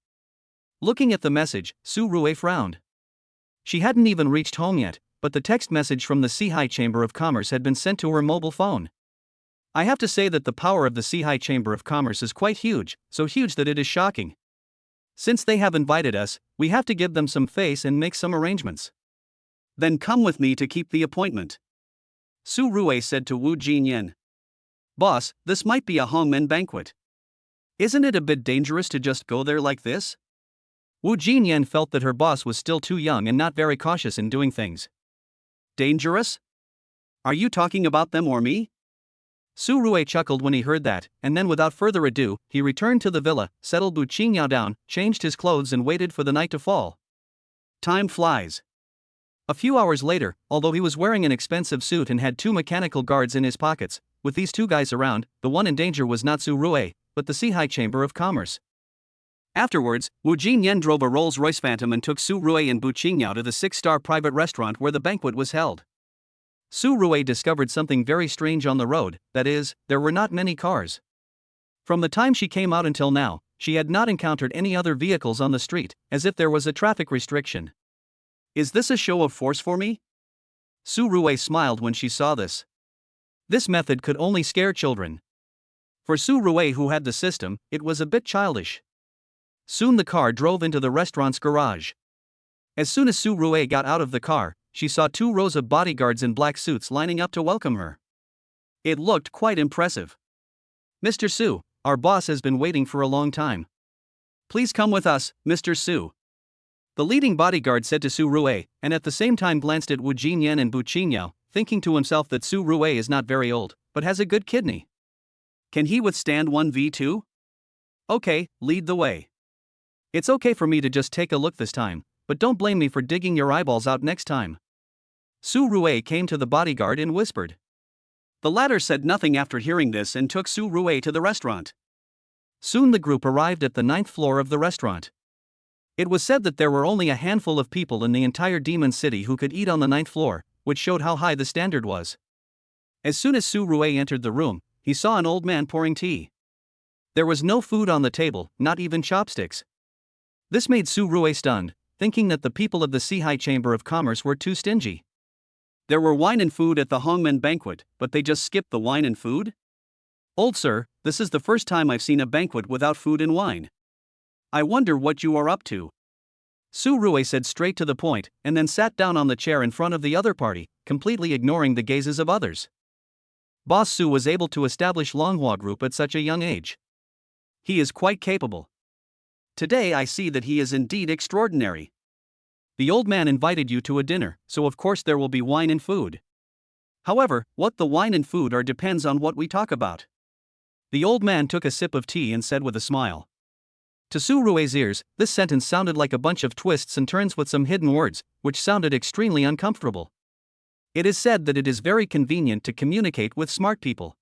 S1: Looking at the message, Su Rua frowned. She hadn't even reached home yet, but the text message from the Shanghai Chamber of Commerce had been sent to her mobile phone. I have to say that the power of the Shanghai Chamber of Commerce is quite huge, so huge that it is shocking. Since they have invited us, we have to give them some face and make some arrangements. Then come with me to keep the appointment. Su Rua said to Wu Jinyan. Boss, this might be a hongmen banquet. Isn't it a bit dangerous to just go there like this? Wu Jinyan felt that her boss was still too young and not very cautious in doing things. Dangerous? Are you talking about them or me? Su Rua chuckled when he heard that, and then without further adu, he returned to the villa, settled Wu Qingyao down, changed his clothes and waited for the night to fall. Time flies. A few hours later, although he was wearing an expensive suit and had 2 mechanical guards in his pockets, with these 2 guys around, the one in danger was not Su Rua, but the Shanghai Chamber of Commerce. Afterwards, Wu Jinyan drove a Rolls-Royce Phantom and took Su Rua and Wu Qingyao to the 6-star private restaurant where the banquet was held. Su Rua discovered something very strange on the road, that is, there were not many cars. From the time she came out until now, she had not encountered any other vehicles on the street, as if there was a traffic restriction. Is this a show of force for me? Su Rua smiled when she saw this. This method could only scare children. For Su Rua, who had the system, it was a bit childish. Soon the car drove into the restaurant's garage. As soon as Su Rua got out of the car, she saw 2 rows of bodyguards in black suits lining up to welcome her. It looked quite impressive. Mr. Su, our boss has been waiting for a long time. Please come with us, Mr. Su. The leading bodyguard said to Su Rua, and at the same time glanced at Wu Jinyan and Wu Qingyao, thinking to himself that Su Rua is not very old, but has a good kidney. Can he withstand 1v2? Okay, lead the way. It's okay for me to just take a look this time, but don't blame me for digging your eyeballs out next time. Su Rua came to the bodyguard and whispered. The latter said nothing after hearing this and took Su Rui to the restaurant. Soon the group arrived at the 9th floor of the restaurant. It was said that there were only a handful of people in the entire demon city who could eat on the 9th floor, which showed how high the standard was. As soon as Su Rui entered the room, he saw an old man pouring tea. There was no food on the table, not even chopsticks. This made Su Rui stunned, thinking that the people of the Shanghai Chamber of Commerce were too stingy. There were wine and food at the Hongmen banquet, but they just skipped the wine and food? Old sir, this is the first time I've seen a banquet without food and wine. I wonder what you are up to. Su Rui said straight to the point, and then sat down on the chair in front of the other party, completely ignoring the gazes of others. Boss Su was able to establish Longhua Group at such a young age. He is quite capable. Today I see that he is indeed extraordinary. The old man invited you to a dinner, so of course there will be wine and food. However, what the wine and food are depends on what we talk about. The old man took a sip of tea and said with a smile. To Su Rui's ears, this sentence sounded like a bunch of twists and turns with some hidden words, which sounded extremely uncomfortable. It is said that it is very convenient to communicate with smart people.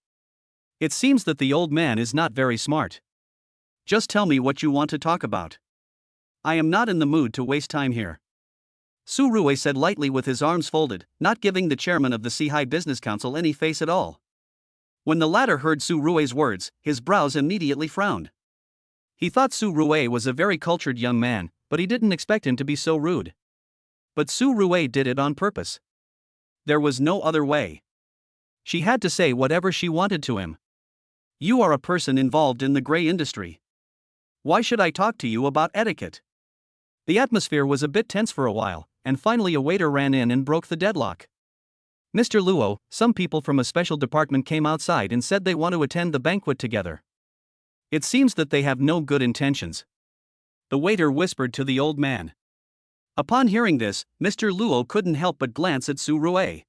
S1: It seems that the old man is not very smart. Just tell me what you want to talk about. I am not in the mood to waste time here. Su Rui said lightly with his arms folded, not giving the chairman of the Shanghai Business Council any face at all. When the latter heard Su Rui's words, his brows immediately frowned. He thought Su Rui was a very cultured young man, but he didn't expect him to be so rude. But Su Rui did it on purpose. There was no other way. She had to say whatever she wanted to him. You are a person involved in the gray industry. Why should I talk to you about etiquette? The atmosphere was a bit tense for a while, and finally a waiter ran in and broke the deadlock. Mr. Luo, some people from a special department came outside and said they want to attend the banquet together. It seems that they have no good intentions. The waiter whispered to the old man. Upon hearing this, Mr. Luo couldn't help but glance at Su Rui.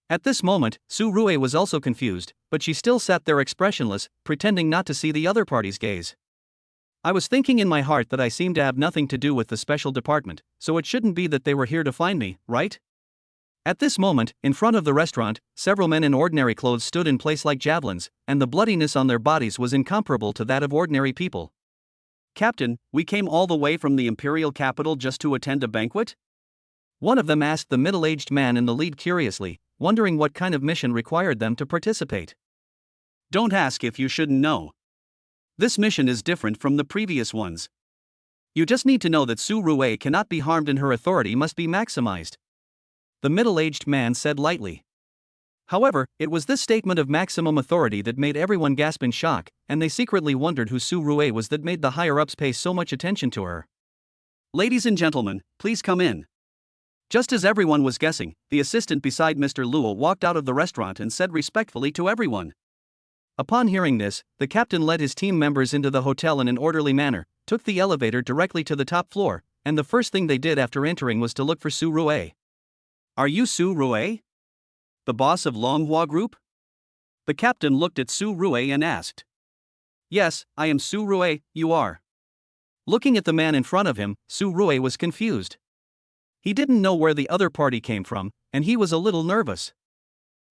S1: At this moment, Su Rui was also confused, but she still sat there expressionless, pretending not to see the other party's gaze. I was thinking in my heart that I seemed to have nothing to do with the special department, so it shouldn't be that they were here to find me, right? At this moment, in front of the restaurant, several men in ordinary clothes stood in place like javelins, and the bloodiness on their bodies was incomparable to that of ordinary people. Captain, we came all the way from the imperial capital just to attend a banquet? One of them asked the middle-aged man in the lead curiously, wondering what kind of mission required them to participate. Don't ask if you shouldn't know. This mission is different from the previous ones. You just need to know that Su Rui cannot be harmed and her authority must be maximized. The middle-aged man said lightly. However, it was this statement of maximum authority that made everyone gasp in shock, and they secretly wondered who Su Rui was that made the higher-ups pay so much attention to her. Ladies and gentlemen, please come in. Just as everyone was guessing, the assistant beside Mr. Luo walked out of the restaurant and said respectfully to everyone. Upon hearing this, the captain led his team members into the hotel in an orderly manner, took the elevator directly to the top floor, and the first thing they did after entering was to look for Su Rui. Are you Su Rui? The boss of Longhua Group? The captain looked at Su Rui and asked. Yes, I am Su Rui, you are. Looking at the man in front of him, Su Rui was confused. He didn't know where the other party came from, and he was a little nervous.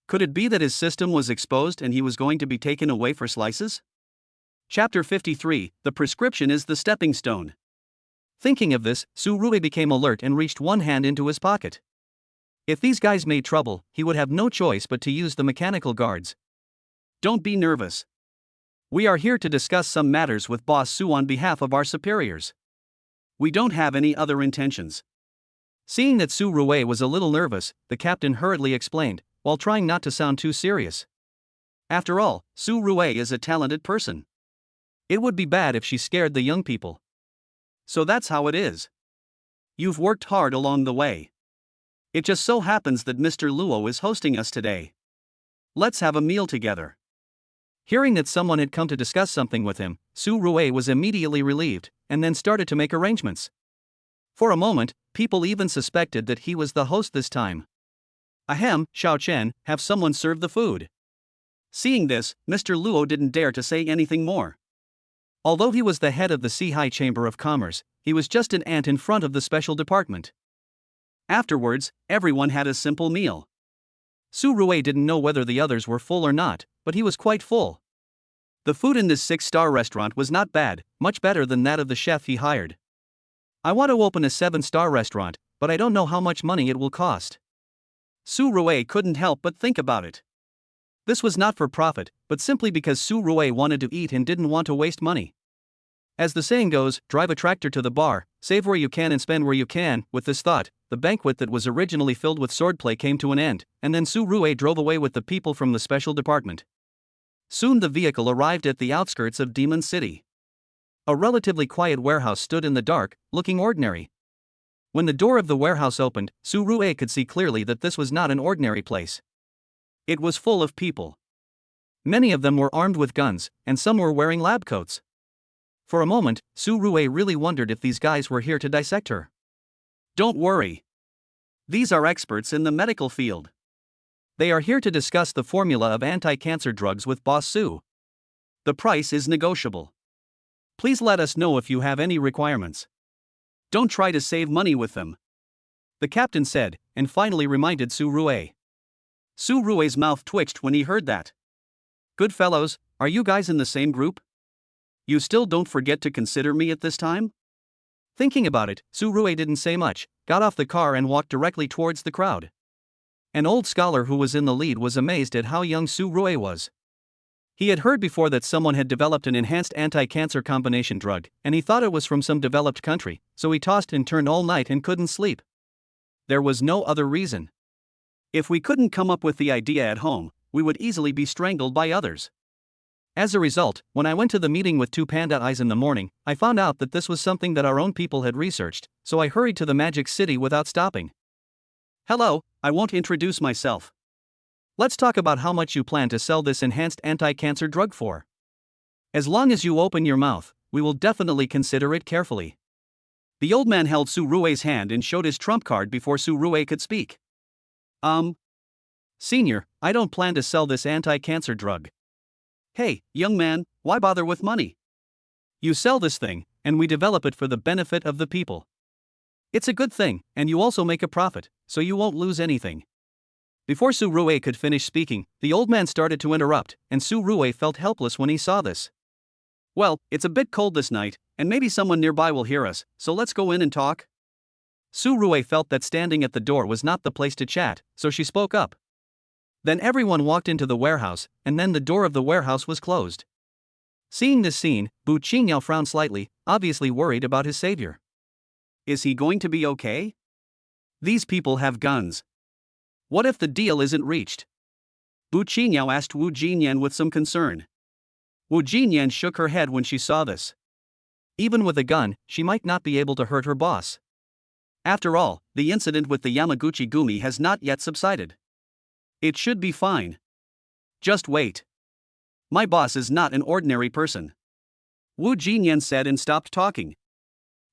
S1: Could it be that his system was exposed and he was going to be taken away for slices? Chapter 53, The Prescription is the Stepping Stone. Thinking of this, Su Rui became alert and reached one hand into his pocket. If these guys made trouble, he would have no choice but to use the mechanical guards. Don't be nervous. We are here to discuss some matters with Boss Su on behalf of our superiors. We don't have any other intentions. Seeing that Su Rui was a little nervous, the captain hurriedly explained, while trying not to sound too serious. After all, Su Rui is a talented person. It would be bad if she scared the young people. So that's how it is. You've worked hard along the way. It just so happens that Mr. Luo is hosting us today. Let's have a meal together. Hearing that someone had come to discuss something with him, Su Rui was immediately relieved, and then started to make arrangements. For a moment, people even suspected that he was the host this time. Ahem, Xiao Chen, have someone serve the food. Seeing this, Mr. Luo didn't dare to say anything more. Although he was the head of the Shanghai Chamber of Commerce, he was just an ant in front of the special department. Afterwards, everyone had a simple meal. Su Rui didn't know whether the others were full or not, but he was quite full. The food in this 6-star restaurant was not bad, much better than that of the chef he hired. I want to open a 7-star restaurant, but I don't know how much money it will cost. Su Rui couldn't help but think about it. This was not for profit, but simply because Su Rui wanted to eat and didn't want to waste money. As the saying goes, drive a tractor to the bar, save where you can and spend where you can. With this thought, the banquet that was originally filled with swordplay came to an end, and then Su Rui drove away with the people from the special department. Soon the vehicle arrived at the outskirts of Demon City. A relatively quiet warehouse stood in the dark, looking ordinary. When the door of the warehouse opened, Su Rui could see clearly that this was not an ordinary place. It was full of people. Many of them were armed with guns, and some were wearing lab coats. For a moment, Su Rui really wondered if these guys were here to dissect her. Don't worry. These are experts in the medical field. They are here to discuss the formula of anti-cancer drugs with Boss Su. The price is negotiable. Please let us know if you have any requirements. Don't try to save money with them. The captain said, and finally reminded Su Rui. Su Rui's mouth twitched when he heard that. Good fellows, are you guys in the same group? You still don't forget to consider me at this time? Thinking about it, Su Rui didn't say much, got off the car and walked directly towards the crowd. An old scholar who was in the lead was amazed at how young Su Rui was. He had heard before that someone had developed an enhanced anti-cancer combination drug, and he thought it was from some developed country, so he tossed and turned all night and couldn't sleep. There was no other reason. If we couldn't come up with the idea at home, we would easily be strangled by others. As a result, when I went to the meeting with 2 panda eyes in the morning, I found out that this was something that our own people had researched, so I hurried to the Magic City without stopping. Hello, I won't introduce myself. Let's talk about how much you plan to sell this enhanced anti-cancer drug for. As long as you open your mouth, we will definitely consider it carefully. The old man held Su Rui's hand and showed his trump card before Su Rui could speak. Senior, I don't plan to sell this anti-cancer drug. Hey, young man, why bother with money? You sell this thing, and we develop it for the benefit of the people. It's a good thing, and you also make a profit, so you won't lose anything. Before Su Rui could finish speaking, the old man started to interrupt, and Su Rui felt helpless when he saw this. Well, it's a bit cold this night, and maybe someone nearby will hear us, so let's go in and talk. Su Rui felt that standing at the door was not the place to chat, so she spoke up. Then everyone walked into the warehouse, and then the door of the warehouse was closed. Seeing this scene, Bu Qingyao frowned slightly, obviously worried about his savior. Is he going to be okay? These people have guns. What if the deal isn't reached? Bu Qingyao asked Wu Jinyan with some concern. Wu Jinyan shook her head when she saw this. Even with a gun, she might not be able to hurt her boss. After all, the incident with the Yamaguchi Gumi has not yet subsided. It should be fine. Just wait. My boss is not an ordinary person. Wu Jinyan said and stopped talking.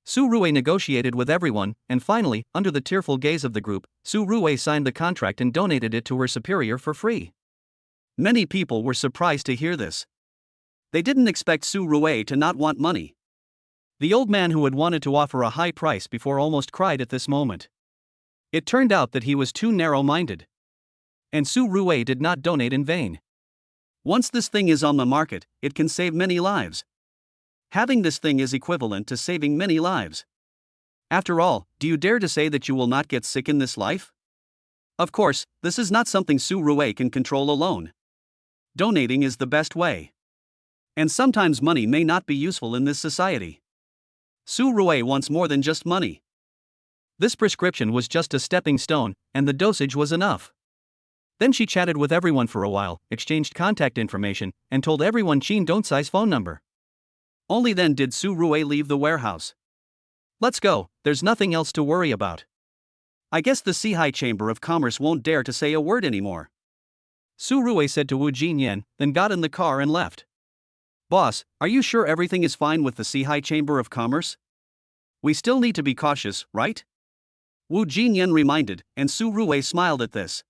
S1: Su Rui negotiated with everyone, and finally, under the tearful gaze of the group, Su Rui signed the contract and donated it to her superior for free. Many people were surprised to hear this. They didn't expect Su Rui to not want money. The old man who had wanted to offer a high price before almost cried at this moment. It turned out that he was too narrow-minded. And Su Rui did not donate in vain. Once this thing is on the market, it can save many lives. Having this thing is equivalent to saving many lives. After all, do you dare to say that you will not get sick in this life? Of course, this is not something Su Rui can control alone. Donating is the best way. And sometimes money may not be useful in this society. Su Rui wants more than just money. This prescription was just a stepping stone, and the dosage was enough. Then she chatted with everyone for a while, exchanged contact information, and told everyone Qin Dongcai's phone number. Only then did Su Rui leave the warehouse. Let's go, there's nothing else to worry about. I guess the Shanghai Chamber of Commerce won't dare to say a word anymore. Su Rui said to Wu Jinyan, then got in the car and left. Boss, are you sure everything is fine with the Shanghai Chamber of Commerce? We still need to be cautious, right? Wu Jinyan reminded, and Su Rui smiled at this.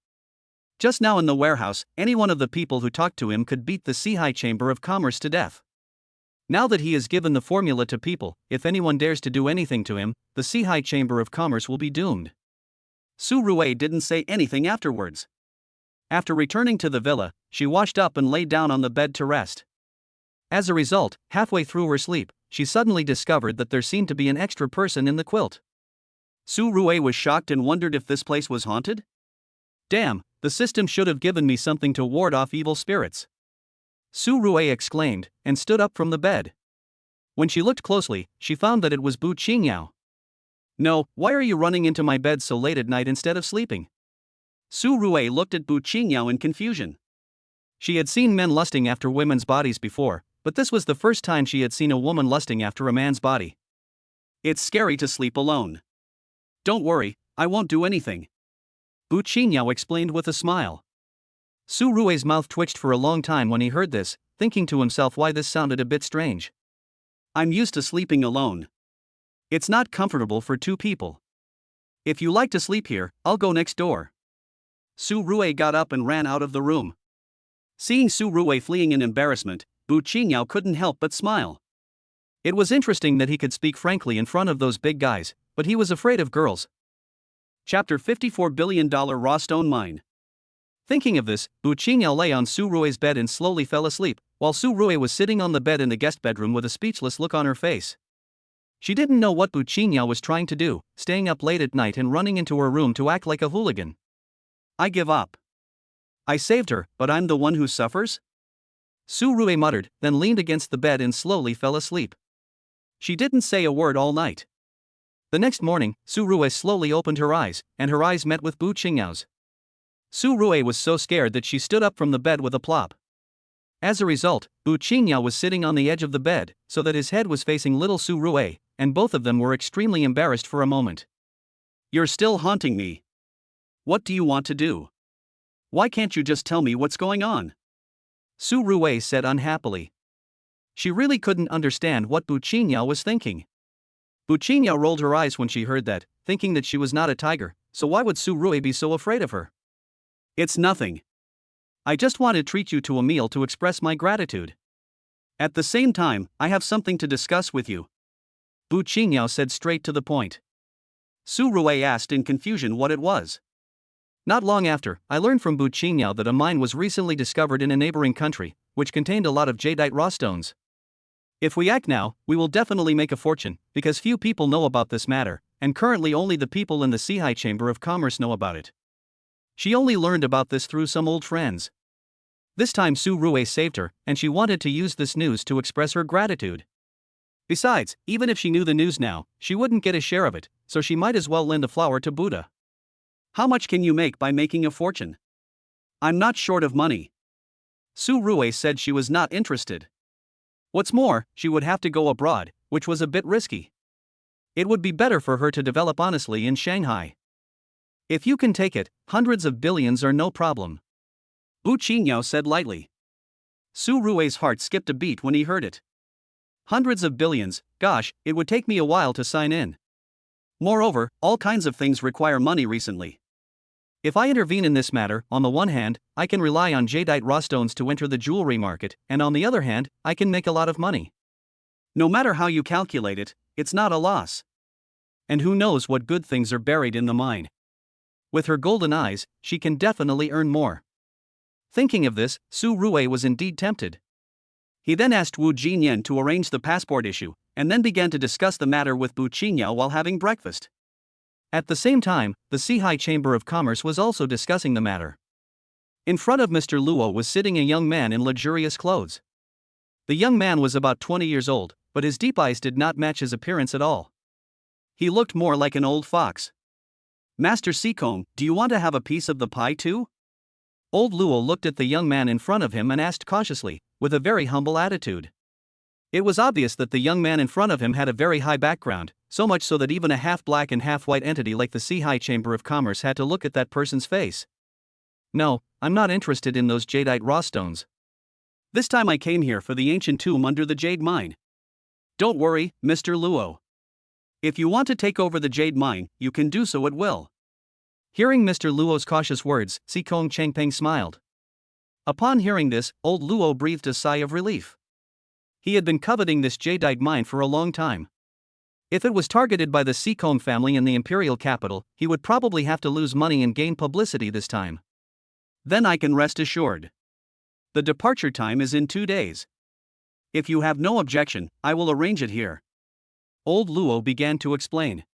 S1: Just now in the warehouse, any one of the people who talked to him could beat the Shanghai Chamber of Commerce to death. Now that he has given the formula to people, if anyone dares to do anything to him, the Shanghai Chamber of Commerce will be doomed. Su Rui didn't say anything afterwards. After returning to the villa, she washed up and lay down on the bed to rest. As a result, halfway through her sleep, she suddenly discovered that there seemed to be an extra person in the quilt. Su Rue was shocked and wondered if this place was haunted. Damn, the system should have given me something to ward off evil spirits. Su Rue exclaimed, and stood up from the bed. When she looked closely, she found that it was Bu Qingyao. No, why are you running into my bed so late at night instead of sleeping? Su Rue looked at Bu Qingyao in confusion. She had seen men lusting after women's bodies before, but this was the first time she had seen a woman lusting after a man's body. It's scary to sleep alone. Don't worry, I won't do anything. Bu Qingyao explained with a smile. Su Rue's mouth twitched for a long time when he heard this, thinking to himself why this sounded a bit strange. I'm used to sleeping alone. It's not comfortable for two people. If you like to sleep here, I'll go next door. Su Rue got up and ran out of the room. Seeing Su Rue fleeing in embarrassment, Bu Qingyao couldn't help but smile. It was interesting that he could speak frankly in front of those big guys, but he was afraid of girls. Chapter $54 billion Raw Stone Mine. Thinking of this, Bu Qingyao lay on Su Rue's bed and slowly fell asleep, while Su Rue was sitting on the bed in the guest bedroom with a speechless look on her face. She didn't know what Bu Qingyao was trying to do, staying up late at night and running into her room to act like a hooligan. I give up. I saved her, but I'm the one who suffers? Su Rue muttered, then leaned against the bed and slowly fell asleep. She didn't say a word all night. The next morning, Su Rue slowly opened her eyes, and her eyes met with Bu Qingyao's. Su Rue was so scared that she stood up from the bed with a plop. As a result, Bu Qingyao was sitting on the edge of the bed, so that his head was facing little Su Rue, and both of them were extremely embarrassed for a moment. You're still haunting me. What do you want to do? Why can't you just tell me what's going on? Su Rue said unhappily. She really couldn't understand what Bu Qingyao was thinking. Bu Qingyao rolled her eyes when she heard that, thinking that she was not a tiger, so why would Su Rue be so afraid of her? It's nothing. I just want to treat you to a meal to express my gratitude. At the same time, I have something to discuss with you. Bu Qingyao said straight to the point. Su Rue asked in confusion what it was. Not long after, I learned from Bu Qingyao that a mine was recently discovered in a neighboring country, which contained a lot of jadeite raw stones. If we act now, we will definitely make a fortune, because few people know about this matter, and currently only the people in the Shanghai Chamber of Commerce know about it. She only learned about this through some old friends. This time Su Rue saved her, and she wanted to use this news to express her gratitude. Besides, even if she knew the news now, she wouldn't get a share of it, so she might as well lend a flower to Buddha. How much can you make by making a fortune? I'm not short of money. Su Rue said she was not interested. What's more, she would have to go abroad, which was a bit risky. It would be better for her to develop honestly in Shanghai. If you can take it, hundreds of billions are no problem. Bu Qingyao said lightly. Su Rue's heart skipped a beat when he heard it. Hundreds of billions, gosh, it would take me a while to sign in. Moreover, all kinds of things require money recently. If I intervene in this matter, on the one hand, I can rely on jadeite raw stones to enter the jewelry market, and on the other hand, I can make a lot of money. No matter how you calculate it, it's not a loss. And who knows what good things are buried in the mine. With her golden eyes, she can definitely earn more. Thinking of this, Su Rue was indeed tempted. He then asked Wu Jinyan to arrange the passport issue, and then began to discuss the matter with Bu Qingyao while having breakfast. At the same time, the Shanghai Chamber of Commerce was also discussing the matter. In front of Mr. Luo was sitting a young man in luxurious clothes. The young man was about 20 years old, but his deep eyes did not match his appearance at all. He looked more like an old fox. Master Sikong, do you want to have a piece of the pie too? Old Luo looked at the young man in front of him and asked cautiously, with a very humble attitude. It was obvious that the young man in front of him had a very high background, so much so that even a half-black and half-white entity like the Shanghai Chamber of Commerce had to look at that person's face. No, I'm not interested in those jadeite raw stones. This time I came here for the ancient tomb under the jade mine. Don't worry, Mr. Luo. If you want to take over the jade mine, you can do so at will. Hearing Mr. Luo's cautious words, Sikong Changpeng smiled. Upon hearing this, old Luo breathed a sigh of relief. He had been coveting this jadeite mine for a long time. If it was targeted by the Sikong family in the imperial capital, he would probably have to lose money and gain publicity this time. Then I can rest assured. The departure time is in 2 days. If you have no objection, I will arrange it here. Old Luo began to explain.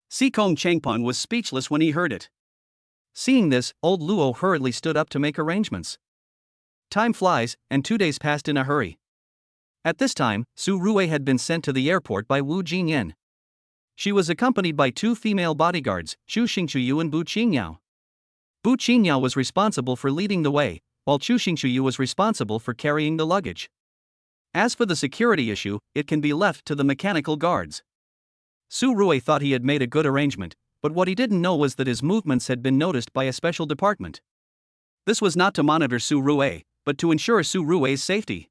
S1: Sikong Changpun was speechless when he heard it. Seeing this, old Luo hurriedly stood up to make arrangements. Time flies, and 2 days passed in a hurry. At this time, Su Rui had been sent to the airport by Wu Jinyan. She was accompanied by 2 female bodyguards, Chu Xingchuyu and Bu Qingyao. Bu Qingyao was responsible for leading the way, while Chu Xingchuyu was responsible for carrying the luggage. As for the security issue, it can be left to the mechanical guards. Su Rui thought he had made a good arrangement, but what he didn't know was that his movements had been noticed by a special department. This was not to monitor Su Rui, but to ensure Su Rui's safety.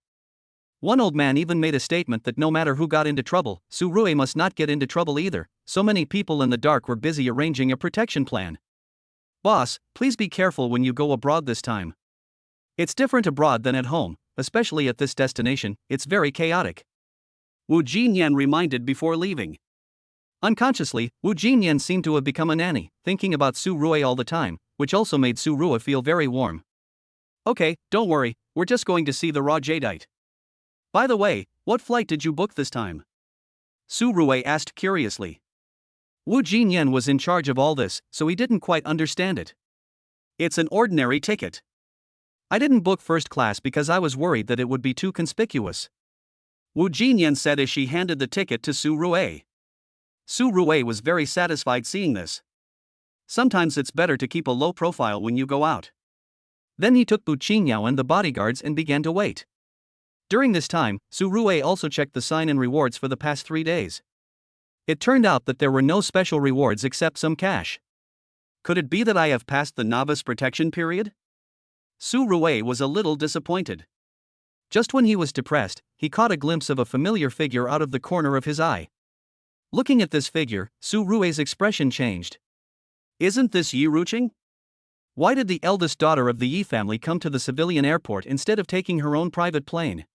S1: One old man even made a statement that no matter who got into trouble, Su Rui must not get into trouble either. So many people in the dark were busy arranging a protection plan. Boss, please be careful when you go abroad this time. It's different abroad than at home, especially at this destination, it's very chaotic. Wu Jinyan reminded before leaving. Unconsciously, Wu Jinyan seemed to have become a nanny, thinking about Su Rui all the time, which also made Su Rui feel very warm. Okay, don't worry, we're just going to see the raw jadeite. By the way, what flight did you book this time? Su Rui asked curiously. Wu Jinyan was in charge of all this, so he didn't quite understand it. It's an ordinary ticket. I didn't book first class because I was worried that it would be too conspicuous. Wu Jinyan said as she handed the ticket to Su Rui. Su Rui was very satisfied seeing this. Sometimes it's better to keep a low profile when you go out. Then he took Bu Qingyao and the bodyguards and began to wait. During this time, Su Rui also checked the sign and rewards for the past 3 days. It turned out that there were no special rewards except some cash. Could it be that I have passed the novice protection period? Su Rui was a little disappointed. Just when he was depressed, he caught a glimpse of a familiar figure out of the corner of his eye. Looking at this figure, Su Rui's expression changed. Isn't this Yi Ruqing? Why did the eldest daughter of the Yi family come to the civilian airport instead of taking her own private plane?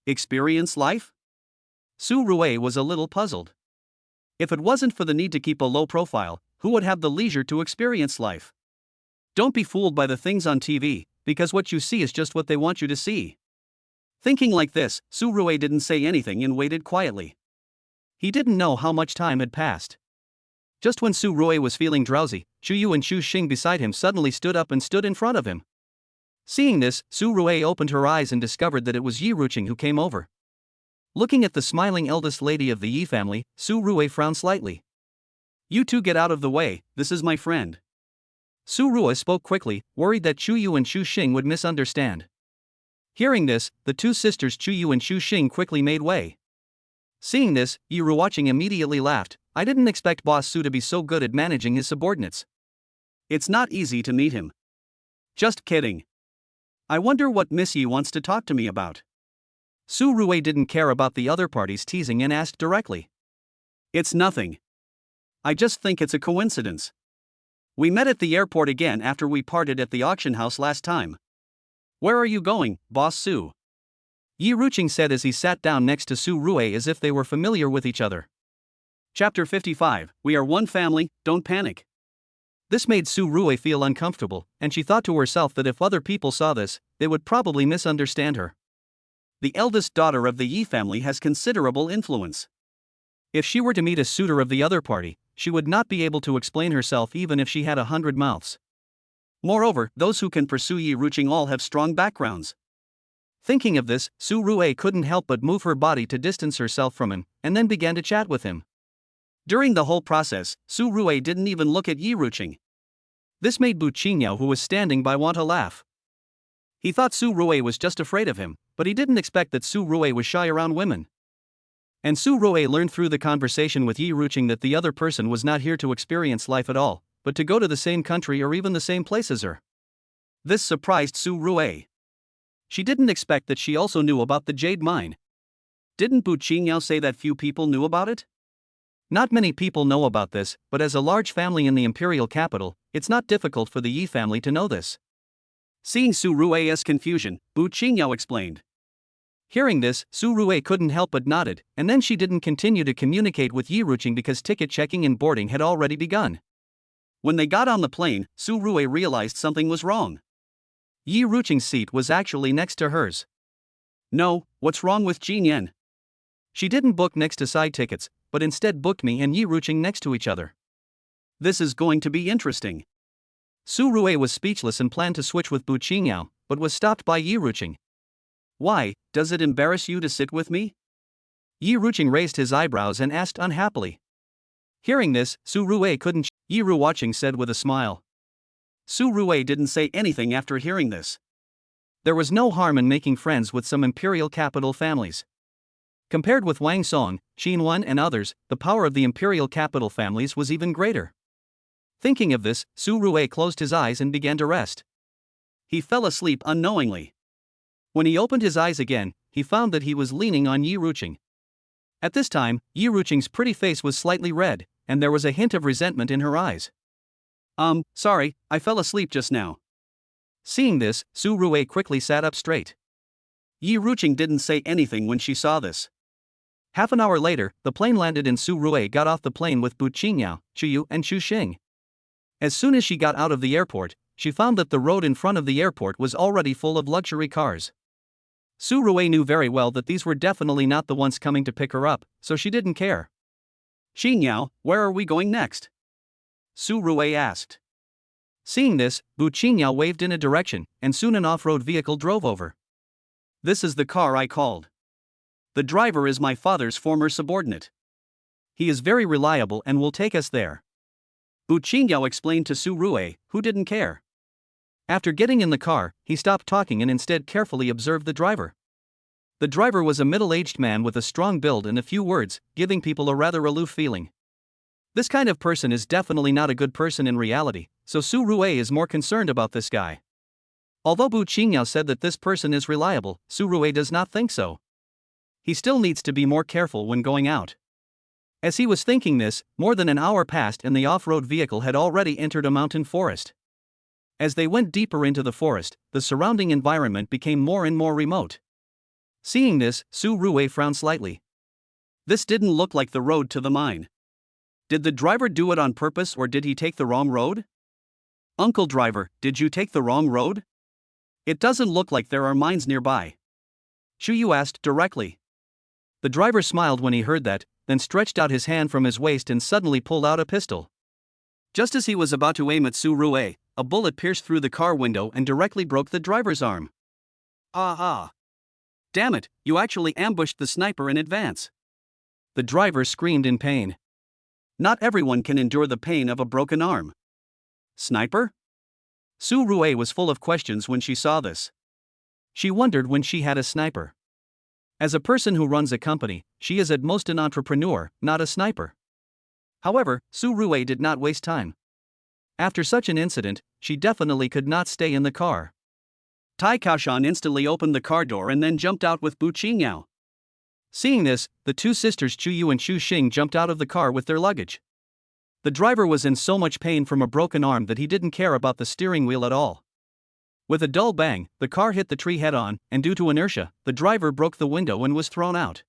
S1: Experience life? Su Rui was a little puzzled. If it wasn't for the need to keep a low profile, who would have the leisure to experience life? Don't be fooled by the things on TV, because what you see is just what they want you to see. Thinking like this, Su Rui didn't say anything and waited quietly. He didn't know how much time had passed. Just when Su Rui was feeling drowsy, Chu Yu and Chu Xing beside him suddenly stood up and stood in front of him. Seeing this, Su Rui opened her eyes and discovered that it was Yi Ruqing who came over. Looking at the smiling eldest lady of the Yi family, Su Rui frowned slightly. You two get out of the way, this is my friend. Su Rui spoke quickly, worried that Chu Yu and Chu Xing would misunderstand. Hearing this, the two sisters Chu Yu and Chu Xing quickly made way. Seeing this, Yi Ruqing immediately laughed. I didn't expect Boss Su to be so good at managing his subordinates. It's not easy to meet him. Just kidding. I wonder what Miss Yi wants to talk to me about. Su Rui didn't care about the other parties teasing and asked directly. It's nothing. I just think it's a coincidence. We met at the airport again after we parted at the auction house last time. Where are you going, Boss Su? Yi Ruqing said as he sat down next to Su Rui as if they were familiar with each other. Chapter 55, We are one family, don't panic. This made Su Rui feel uncomfortable, and she thought to herself that if other people saw this, they would probably misunderstand her. The eldest daughter of the Yi family has considerable influence. If she were to meet a suitor of the other party, she would not be able to explain herself even if she had 100 mouths. Moreover, those who can pursue Yi Ruqing all have strong backgrounds. Thinking of this, Su Rui couldn't help but move her body to distance herself from him, and then began to chat with him. During the whole process, Su Rui didn't even look at Yi Ruqing. This made Bu Qingyao, who was standing by, want to laugh. He thought Su Rui was just afraid of him, but he didn't expect that Su Rui was shy around women. And Su Rui learned through the conversation with Yi Ruqing that the other person was not here to experience life at all, but to go to the same country or even the same place as her. This surprised Su Rui. She didn't expect that she also knew about the jade mine. Didn't Bu Qingyao say that few people knew about it? Not many people know about this, but as a large family in the imperial capital, it's not difficult for the Yi family to know this. Seeing Su Rui's confusion, Bu Qingyao explained. Hearing this, Su Rui couldn't help but nodded, and then she didn't continue to communicate with Yi Ruqing because ticket checking and boarding had already begun. When they got on the plane, Su Rui realized something was wrong. Yi Ruqing's seat was actually next to hers. No, what's wrong with Jin Yan? She didn't book next to side tickets, but instead booked me and Yi Ruqing next to each other. This is going to be interesting. Su Rui was speechless and planned to switch with Bu Qingyao, but was stopped by Yi Ruqing. Why, does it embarrass you to sit with me? Yi Ruqing raised his eyebrows and asked unhappily. Hearing this, Su Rui couldn't. Yi Ruqing said with a smile. Su Rui didn't say anything after hearing this. There was no harm in making friends with some imperial capital families. Compared with Wang Song, Qin Wen and others, the power of the imperial capital families was even greater. Thinking of this, Su Rui closed his eyes and began to rest. He fell asleep unknowingly. When he opened his eyes again, he found that he was leaning on Yi Ruqing. At this time, Yi Ruqing's pretty face was slightly red, and there was a hint of resentment in her eyes. Sorry, I fell asleep just now. Seeing this, Su Rui quickly sat up straight. Yi Ruqing didn't say anything when she saw this. Half an hour later, the plane landed and Su Rui got off the plane with Bu Qingyao, Chu Yu and Chu Xing. As soon as she got out of the airport, she found that the road in front of the airport was already full of luxury cars. Su Rui knew very well that these were definitely not the ones coming to pick her up, so she didn't care. Qingyao, where are we going next? Su Rui asked. Seeing this, Bu Qingyao waved in a direction, and soon an off-road vehicle drove over. This is the car I called. The driver is my father's former subordinate. He is very reliable and will take us there. Bu Qingyao explained to Su Rui, who didn't care. After getting in the car, he stopped talking and instead carefully observed the driver. The driver was a middle-aged man with a strong build and a few words, giving people a rather aloof feeling. This kind of person is definitely not a good person in reality, so Su Rui is more concerned about this guy. Although Bu Qingyao said that this person is reliable, Su Rui does not think so. He still needs to be more careful when going out. As he was thinking this, more than an hour passed and the off-road vehicle had already entered a mountain forest. As they went deeper into the forest, the surrounding environment became more and more remote. Seeing this, Su Rui frowned slightly. This didn't look like the road to the mine. Did the driver do it on purpose or did he take the wrong road? Uncle driver, did you take the wrong road? It doesn't look like there are mines nearby. Chu Yu asked directly. The driver smiled when he heard that, then stretched out his hand from his waist and suddenly pulled out a pistol. Just as he was about to aim at Su Rui, a bullet pierced through the car window and directly broke the driver's arm. Ah! Damn it, you actually ambushed the sniper in advance. The driver screamed in pain. Not everyone can endure the pain of a broken arm. Sniper? Su Rui was full of questions when she saw this. She wondered when she had a sniper. As a person who runs a company, she is at most an entrepreneur, not a sniper. However, Su Rui did not waste time. After such an incident, she definitely could not stay in the car. Tai Kaoshan instantly opened the car door and then jumped out with Bu Qingyao. Seeing this, the two sisters Chu Yu and Chu Xing jumped out of the car with their luggage. The driver was in so much pain from a broken arm that he didn't care about the steering wheel at all. With a dull bang, the car hit the tree head-on, and due to inertia, the driver broke the window and was thrown out.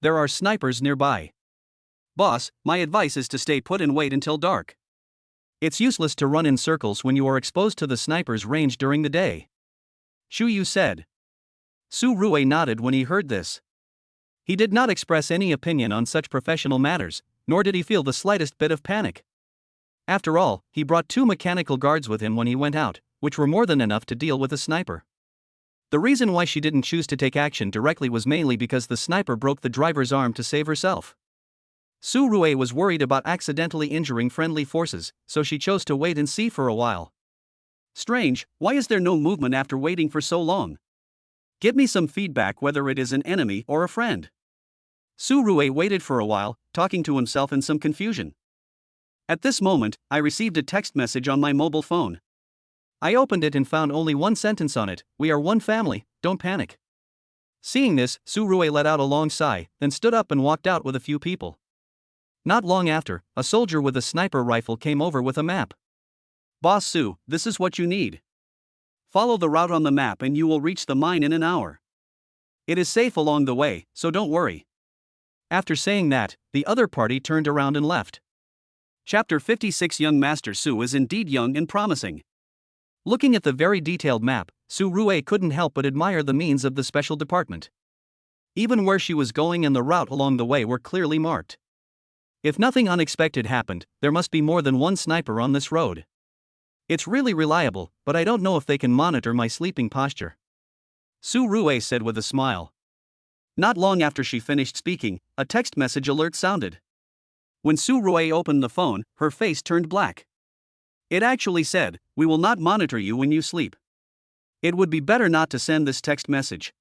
S1: There are snipers nearby. Boss, my advice is to stay put and wait until dark. It's useless to run in circles when you are exposed to the sniper's range during the day. Chu Yu said. Su Rui nodded when he heard this. He did not express any opinion on such professional matters, nor did he feel the slightest bit of panic. After all, he brought 2 mechanical guards with him when he went out, which were more than enough to deal with a sniper. The reason why she didn't choose to take action directly was mainly because the sniper broke the driver's arm to save herself. Su Rui was worried about accidentally injuring friendly forces, so she chose to wait and see for a while. Strange, why is there no movement after waiting for so long? Give me some feedback whether it is an enemy or a friend. Su Rui waited for a while, talking to himself in some confusion. At this moment, I received a text message on my mobile phone. I opened it and found only one sentence on it: "We are one family, don't panic." Seeing this, Su Rui let out a long sigh, then stood up and walked out with a few people. Not long after, a soldier with a sniper rifle came over with a map. Boss Su, this is what you need. Follow the route on the map and you will reach the mine in an hour. It is safe along the way, so don't worry. After saying that, the other party turned around and left. Chapter 56. Young Master Su is indeed young and promising. Looking at the very detailed map, Su Rue couldn't help but admire the means of the special department. Even where she was going and the route along the way were clearly marked. If nothing unexpected happened, there must be more than one sniper on this road. It's really reliable, but I don't know if they can monitor my sleeping posture, Su Rue said with a smile. Not long after she finished speaking, a text message alert sounded. When Su Rue opened the phone, her face turned black. It actually said, "We will not monitor you when you sleep." It would be better not to send this text message,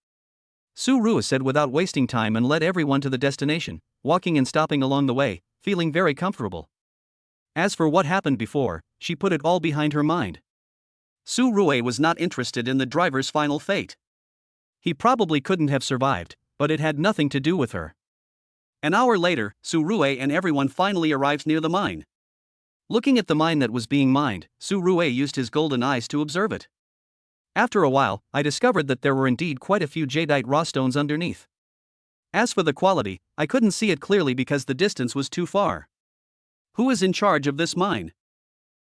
S1: Su Rue said without wasting time, and led everyone to the destination, walking and stopping along the way, feeling very comfortable. As for what happened before, she put it all behind her mind. Su Rue was not interested in the driver's final fate. He probably couldn't have survived, but it had nothing to do with her. An hour later, Su Rue and everyone finally arrived near the mine. Looking at the mine that was being mined, Su Rue used his golden eyes to observe it. After a while, I discovered that there were indeed quite a few jadeite raw stones underneath. As for the quality, I couldn't see it clearly because the distance was too far. Who is in charge of this mine?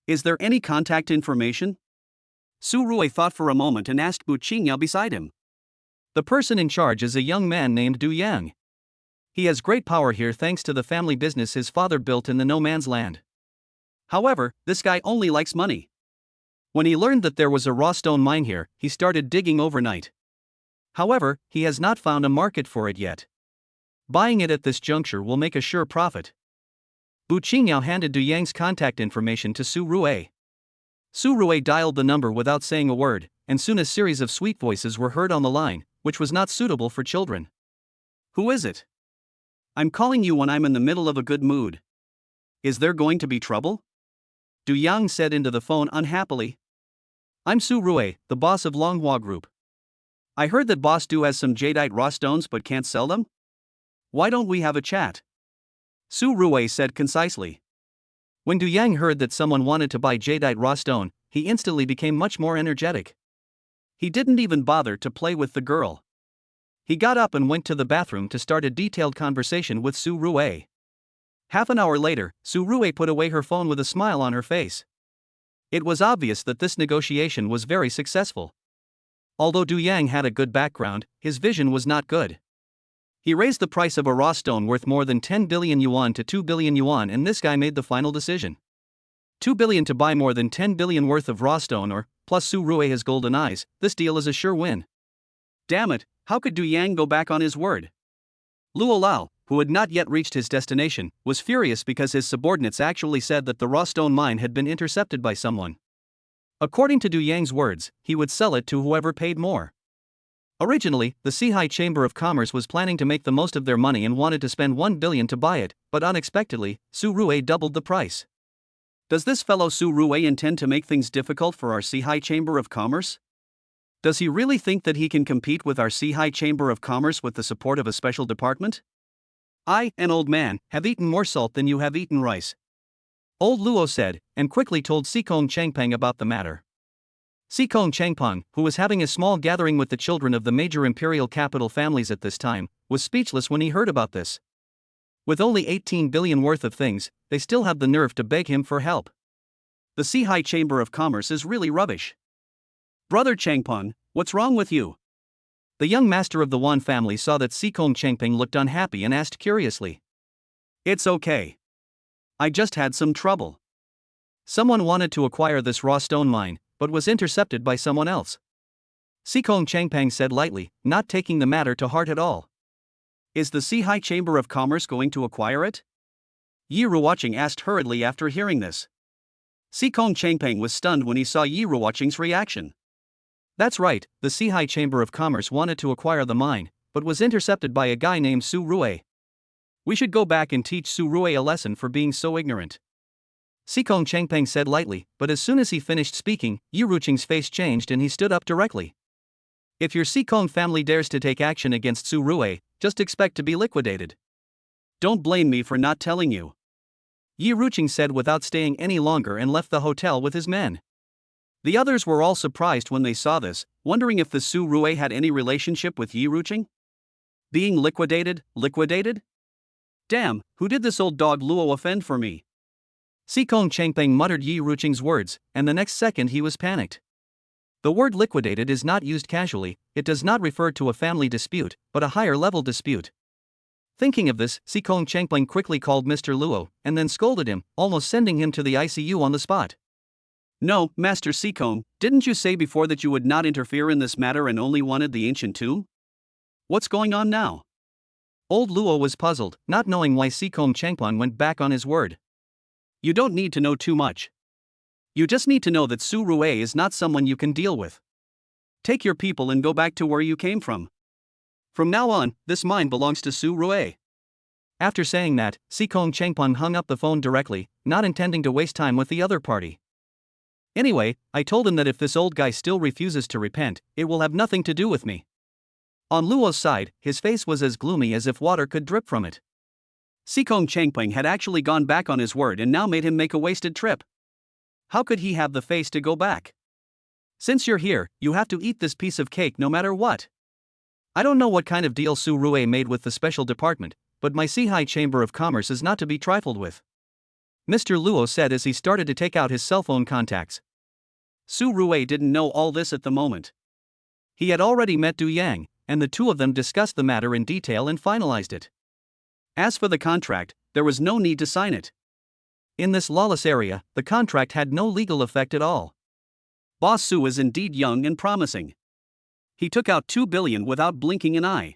S1: Is there any contact information? Su Rue thought for a moment and asked Bu Qingya beside him. The person in charge is a young man named Du Yang. He has great power here thanks to the family business his father built in the no man's land. However, this guy only likes money. When he learned that there was a raw stone mine here, he started digging overnight. However, he has not found a market for it yet. Buying it at this juncture will make a sure profit. Bu Qingya handed Du Yang's contact information to Su Rue. Su Rue dialed the number without saying a word, and soon a series of sweet voices were heard on the line, which was not suitable for children. Who is it? I'm calling you when I'm in the middle of a good mood. Is there going to be trouble? Du Yang said into the phone unhappily. I'm Su Rue, the boss of Longhua Group. I heard that Boss Du has some jadeite raw stones but can't sell them? Why don't we have a chat? Su Rue said concisely. When Du Yang heard that someone wanted to buy jadeite raw stone, he instantly became much more energetic. He didn't even bother to play with the girl. He got up and went to the bathroom to start a detailed conversation with Su Rue. Half an hour later, Su Rue put away her phone with a smile on her face. It was obvious that this negotiation was very successful. Although Du Yang had a good background, his vision was not good. He raised the price of a raw stone worth more than 10 billion yuan to 2 billion yuan, and this guy made the final decision. 2 billion to buy more than 10 billion worth of raw stone, or, plus Su Rue has golden eyes, this deal is a sure win. Damn it, how could Du Yang go back on his word? Luo Lao, who had not yet reached his destination, was furious because his subordinates actually said that the raw stone mine had been intercepted by someone. According to Du Yang's words, he would sell it to whoever paid more. Originally, the Shanghai Chamber of Commerce was planning to make the most of their money and wanted to spend 1 billion to buy it, but unexpectedly, Su Rue doubled the price. Does this fellow Su Rue intend to make things difficult for our Shanghai Chamber of Commerce? Does he really think that he can compete with our Shanghai Chamber of Commerce with the support of a special department? I, an old man, have eaten more salt than you have eaten rice, Old Luo said, and quickly told Xikong Changpeng about the matter. Xikong Changpeng, who was having a small gathering with the children of the major imperial capital families at this time, was speechless when he heard about this. With only 18 billion worth of things, they still have the nerve to beg him for help. The Shanghai Chamber of Commerce is really rubbish. Brother Changpeng, what's wrong with you? The young master of the Wan family saw that Xikong Changpeng looked unhappy and asked curiously. It's okay. I just had some trouble. Someone wanted to acquire this raw stone mine, but was intercepted by someone else. Xikong Changpeng said lightly, not taking the matter to heart at all. Is the Shanghai Chamber of Commerce going to acquire it? Yi Ruoqing asked hurriedly after hearing this. Xikong Changpeng was stunned when he saw Yi Ruoqing's reaction. That's right, the Shanghai Chamber of Commerce wanted to acquire the mine, but was intercepted by a guy named Su Rue. We should go back and teach Su Rue a lesson for being so ignorant. Xikong Changpeng said lightly, but as soon as he finished speaking, Yi Ruoqing's face changed and he stood up directly. If your Xikong family dares to take action against Su Rue, just expect to be liquidated. Don't blame me for not telling you. Yi Ruoqing said without staying any longer and left the hotel with his men. The others were all surprised when they saw this, wondering if the Su Rue had any relationship with Yi Ruoqing. Being liquidated? Damn, who did this old dog Luo offend for me? Xikong Changpeng muttered Yi Ruoqing's words, and the next second he was panicked. The word liquidated is not used casually, it does not refer to a family dispute, but a higher level dispute. Thinking of this, Chianqing quickly called Mr. Luo, and then scolded him, almost sending him to the ICU on the spot. No, Master Chianqing, didn't you say before that you would not interfere in this matter and only wanted the ancient tomb? What's going on now? Old Luo was puzzled, not knowing why Chianqing went back on his word. You don't need to know too much. You just need to know that Su Rue is not someone you can deal with. Take your people and go back to where you came from. From now on, this mine belongs to Su Rue. After saying that, Chianqing hung up the phone directly, not intending to waste time with the other party. Anyway, I told him that if this old guy still refuses to repent, it will have nothing to do with me. On Luo's side, his face was as gloomy as if water could drip from it. Chianqing had actually gone back on his word and now made him make a wasted trip. How could he have the face to go back? Since you're here, you have to eat this piece of cake no matter what. I don't know what kind of deal Su Rue made with the special department, but my Shanghai Chamber of Commerce is not to be trifled with. Mr. Luo said as he started to take out his cell phone contacts. Su Rue didn't know all this at the moment. He had already met Du Yang, and the two of them discussed the matter in detail and finalized it. As for the contract, there was no need to sign it. In this lawless area, the contract had no legal effect at all. Boss Su is indeed young and promising. He took out 2 billion without blinking an eye.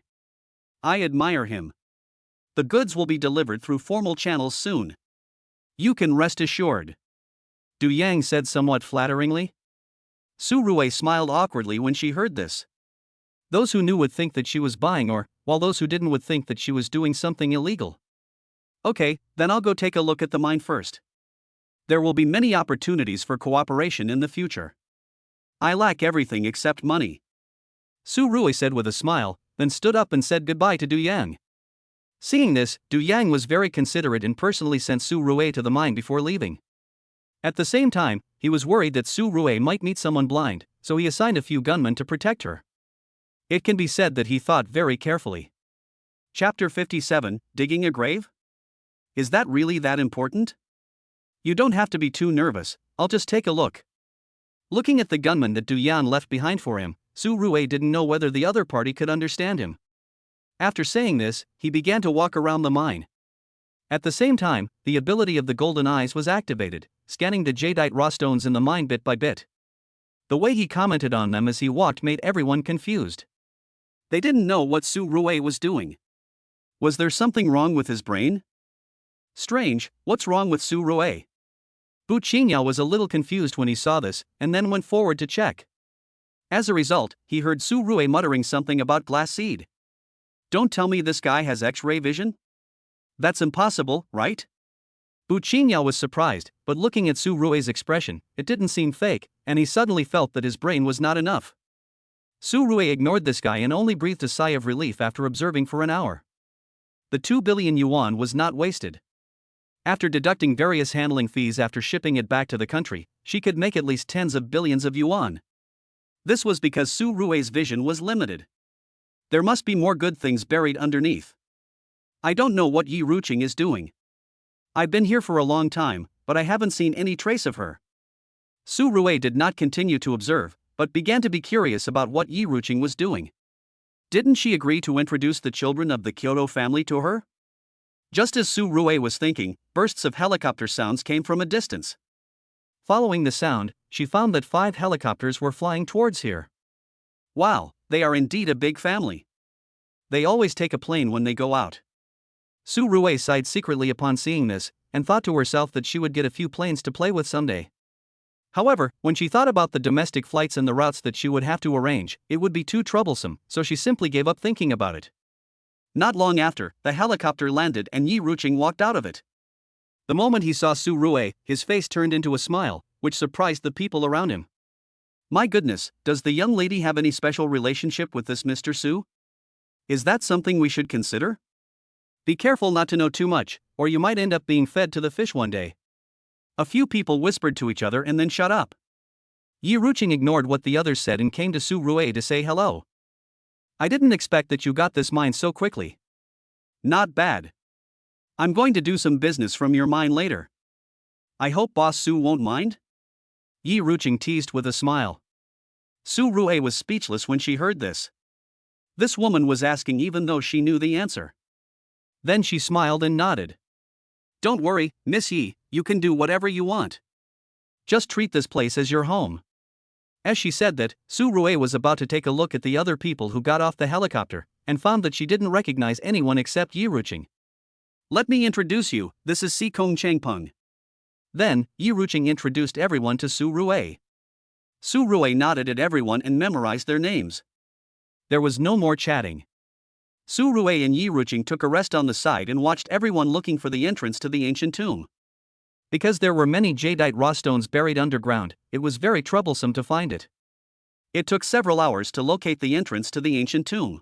S1: I admire him. The goods will be delivered through formal channels soon. You can rest assured. Du Yang said somewhat flatteringly. Su Rue smiled awkwardly when she heard this. Those who knew would think that she was buying or, while those who didn't would think that she was doing something illegal. Okay, then I'll go take a look at the mine first. There will be many opportunities for cooperation in the future. I lack everything except money. Su Rue said with a smile, then stood up and said goodbye to Du Yang. Seeing this, Du Yang was very considerate and personally sent Su Rue to the mine before leaving. At the same time, he was worried that Su Rue might meet someone blind, so he assigned a few gunmen to protect her. It can be said that he thought very carefully. Chapter 57, Digging a Grave? Is that really that important? You don't have to be too nervous, I'll just take a look. Looking at the gunman that Du Yan left behind for him, Su Rue didn't know whether the other party could understand him. After saying this, he began to walk around the mine. At the same time, the ability of the golden eyes was activated, scanning the jadeite raw stones in the mine bit by bit. The way he commented on them as he walked made everyone confused. They didn't know what Su Rue was doing. Was there something wrong with his brain? Strange, what's wrong with Su Rue? Bu Qinyao was a little confused when he saw this, and then went forward to check. As a result, he heard Su Rue muttering something about glass seed. Don't tell me this guy has X-ray vision? That's impossible, right? Bu Qinyao was surprised, but looking at Su Rue's expression, it didn't seem fake, and he suddenly felt that his brain was not enough. Su Rue ignored this guy and only breathed a sigh of relief after observing for an hour. The 2 billion yuan was not wasted. After deducting various handling fees after shipping it back to the country, she could make at least tens of billions of yuan. This was because Su Rue's vision was limited. There must be more good things buried underneath. I don't know what Yi Ruqing is doing. I've been here for a long time, but I haven't seen any trace of her. Su Rue did not continue to observe, but began to be curious about what Yi Ruqing was doing. Didn't she agree to introduce the children of the Kyoto family to her? Just as Su Rue was thinking, bursts of helicopter sounds came from a distance. Following the sound, she found that 5 helicopters were flying towards here. Wow, they are indeed a big family. They always take a plane when they go out. Su Rue sighed secretly upon seeing this, and thought to herself that she would get a few planes to play with someday. However, when she thought about the domestic flights and the routes that she would have to arrange, it would be too troublesome, so she simply gave up thinking about it. Not long after, the helicopter landed and Yi Ruqing walked out of it. The moment he saw Su Rue, his face turned into a smile, which surprised the people around him. My goodness, does the young lady have any special relationship with this Mr. Su? Is that something we should consider? Be careful not to know too much, or you might end up being fed to the fish one day. A few people whispered to each other and then shut up. Yi Ruqing ignored what the others said and came to Su Rue to say hello. I didn't expect that you got this mine so quickly. Not bad. I'm going to do some business from your mine later. I hope Boss Su won't mind? Yi Ruqing teased with a smile. Su Rue was speechless when she heard this. This woman was asking even though she knew the answer. Then she smiled and nodded. Don't worry, Miss Yi, you can do whatever you want. Just treat this place as your home. As she said that, Su Rue was about to take a look at the other people who got off the helicopter, and found that she didn't recognize anyone except Yi Ruqing. Let me introduce you, this is Chianqing. Then, Yi Ruqing introduced everyone to Su Rue. Su Rue nodded at everyone and memorized their names. There was no more chatting. Su Rue and Yi Ruqing took a rest on the side and watched everyone looking for the entrance to the ancient tomb. Because there were many jadeite raw stones buried underground, it was very troublesome to find it. It took several hours to locate the entrance to the ancient tomb.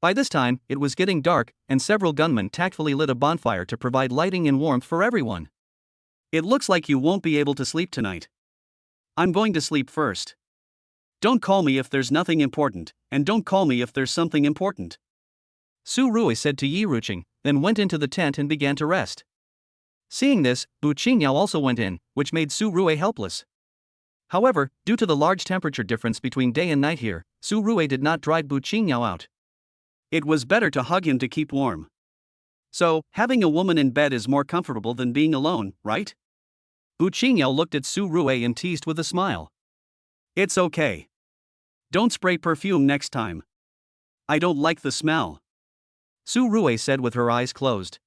S1: By this time, it was getting dark, and several gunmen tactfully lit a bonfire to provide lighting and warmth for everyone. It looks like you won't be able to sleep tonight. I'm going to sleep first. Don't call me if there's nothing important, and don't call me if there's something important. Su Rue said to Yi Ruqing, then went into the tent and began to rest. Seeing this, Bu Qingyao also went in, which made Su Rue helpless. However, due to the large temperature difference between day and night here, Su Rue did not drive Bu Qingyao out. It was better to hug him to keep warm. So, having a woman in bed is more comfortable than being alone, right? Bu Qingyao looked at Su Rue and teased with a smile. It's okay. Don't spray perfume next time. I don't like the smell. Su Rue said with her eyes closed.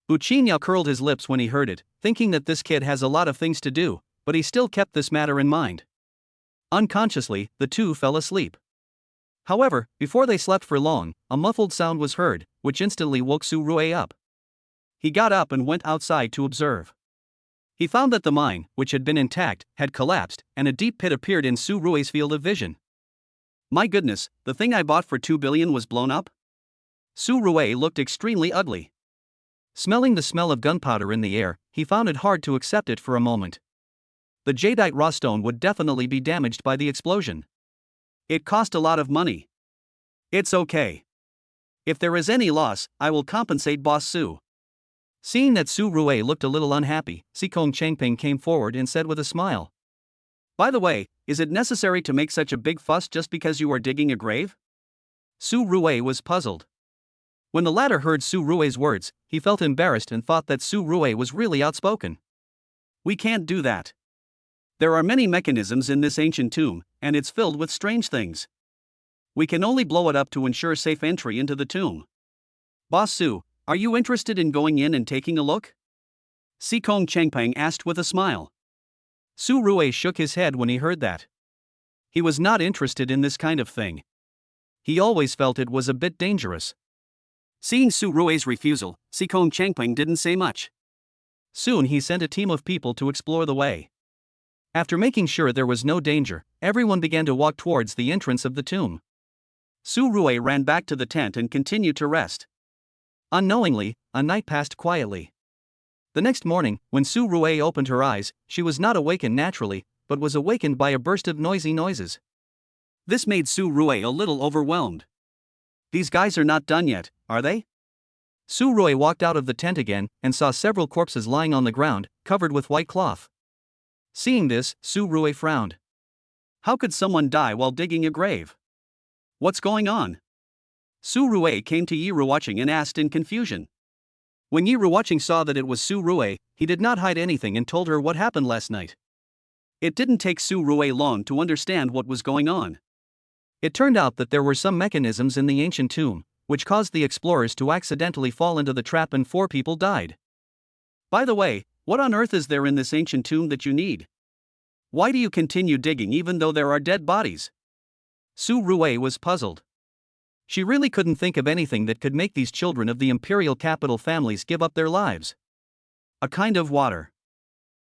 S1: Bu Qingyao curled his lips when he heard it, thinking that this kid has a lot of things to do, but he still kept this matter in mind. Unconsciously, the two fell asleep. However, before they slept for long, a muffled sound was heard, which instantly woke Su Rue up. He got up and went outside to observe. He found that the mine, which had been intact, had collapsed, and a deep pit appeared in Su Rue's field of vision. My goodness, the thing I bought for 2 billion was blown up? Su Rue looked extremely ugly. Smelling the smell of gunpowder in the air, he found it hard to accept it for a moment. The jadeite raw stone would definitely be damaged by the explosion. It cost a lot of money. It's okay. If there is any loss, I will compensate Boss Su. Seeing that Su Rue looked a little unhappy, Chianqing came forward and said with a smile. By the way, is it necessary to make such a big fuss just because you are digging a grave? Su Rue was puzzled. When the latter heard Su Rue's words, he felt embarrassed and thought that Su Rue was really outspoken. We can't do that. There are many mechanisms in this ancient tomb, and it's filled with strange things. We can only blow it up to ensure safe entry into the tomb. Boss Su, are you interested in going in and taking a look? Chianqing asked with a smile. Su Rue shook his head when he heard that. He was not interested in this kind of thing. He always felt it was a bit dangerous. Seeing Su Rue's refusal, Chianqing didn't say much. Soon he sent a team of people to explore the way. After making sure there was no danger, everyone began to walk towards the entrance of the tomb. Su Rue ran back to the tent and continued to rest. Unknowingly, a night passed quietly. The next morning, when Su Rue opened her eyes, she was not awakened naturally, but was awakened by a burst of noisy noises. This made Su Rue a little overwhelmed. These guys are not done yet, are they? Su Rue walked out of the tent again and saw several corpses lying on the ground, covered with white cloth. Seeing this, Su Rue frowned. How could someone die while digging a grave? What's going on? Su Rue came to Yi Ruqing and asked in confusion. When Yi Ruqing saw that it was Su Rue, he did not hide anything and told her what happened last night. It didn't take Su Rue long to understand what was going on. It turned out that there were some mechanisms in the ancient tomb, which caused the explorers to accidentally fall into the trap and 4 people died. By the way, what on earth is there in this ancient tomb that you need? Why do you continue digging even though there are dead bodies? Su Rue was puzzled. She really couldn't think of anything that could make these children of the imperial capital families give up their lives. A kind of water.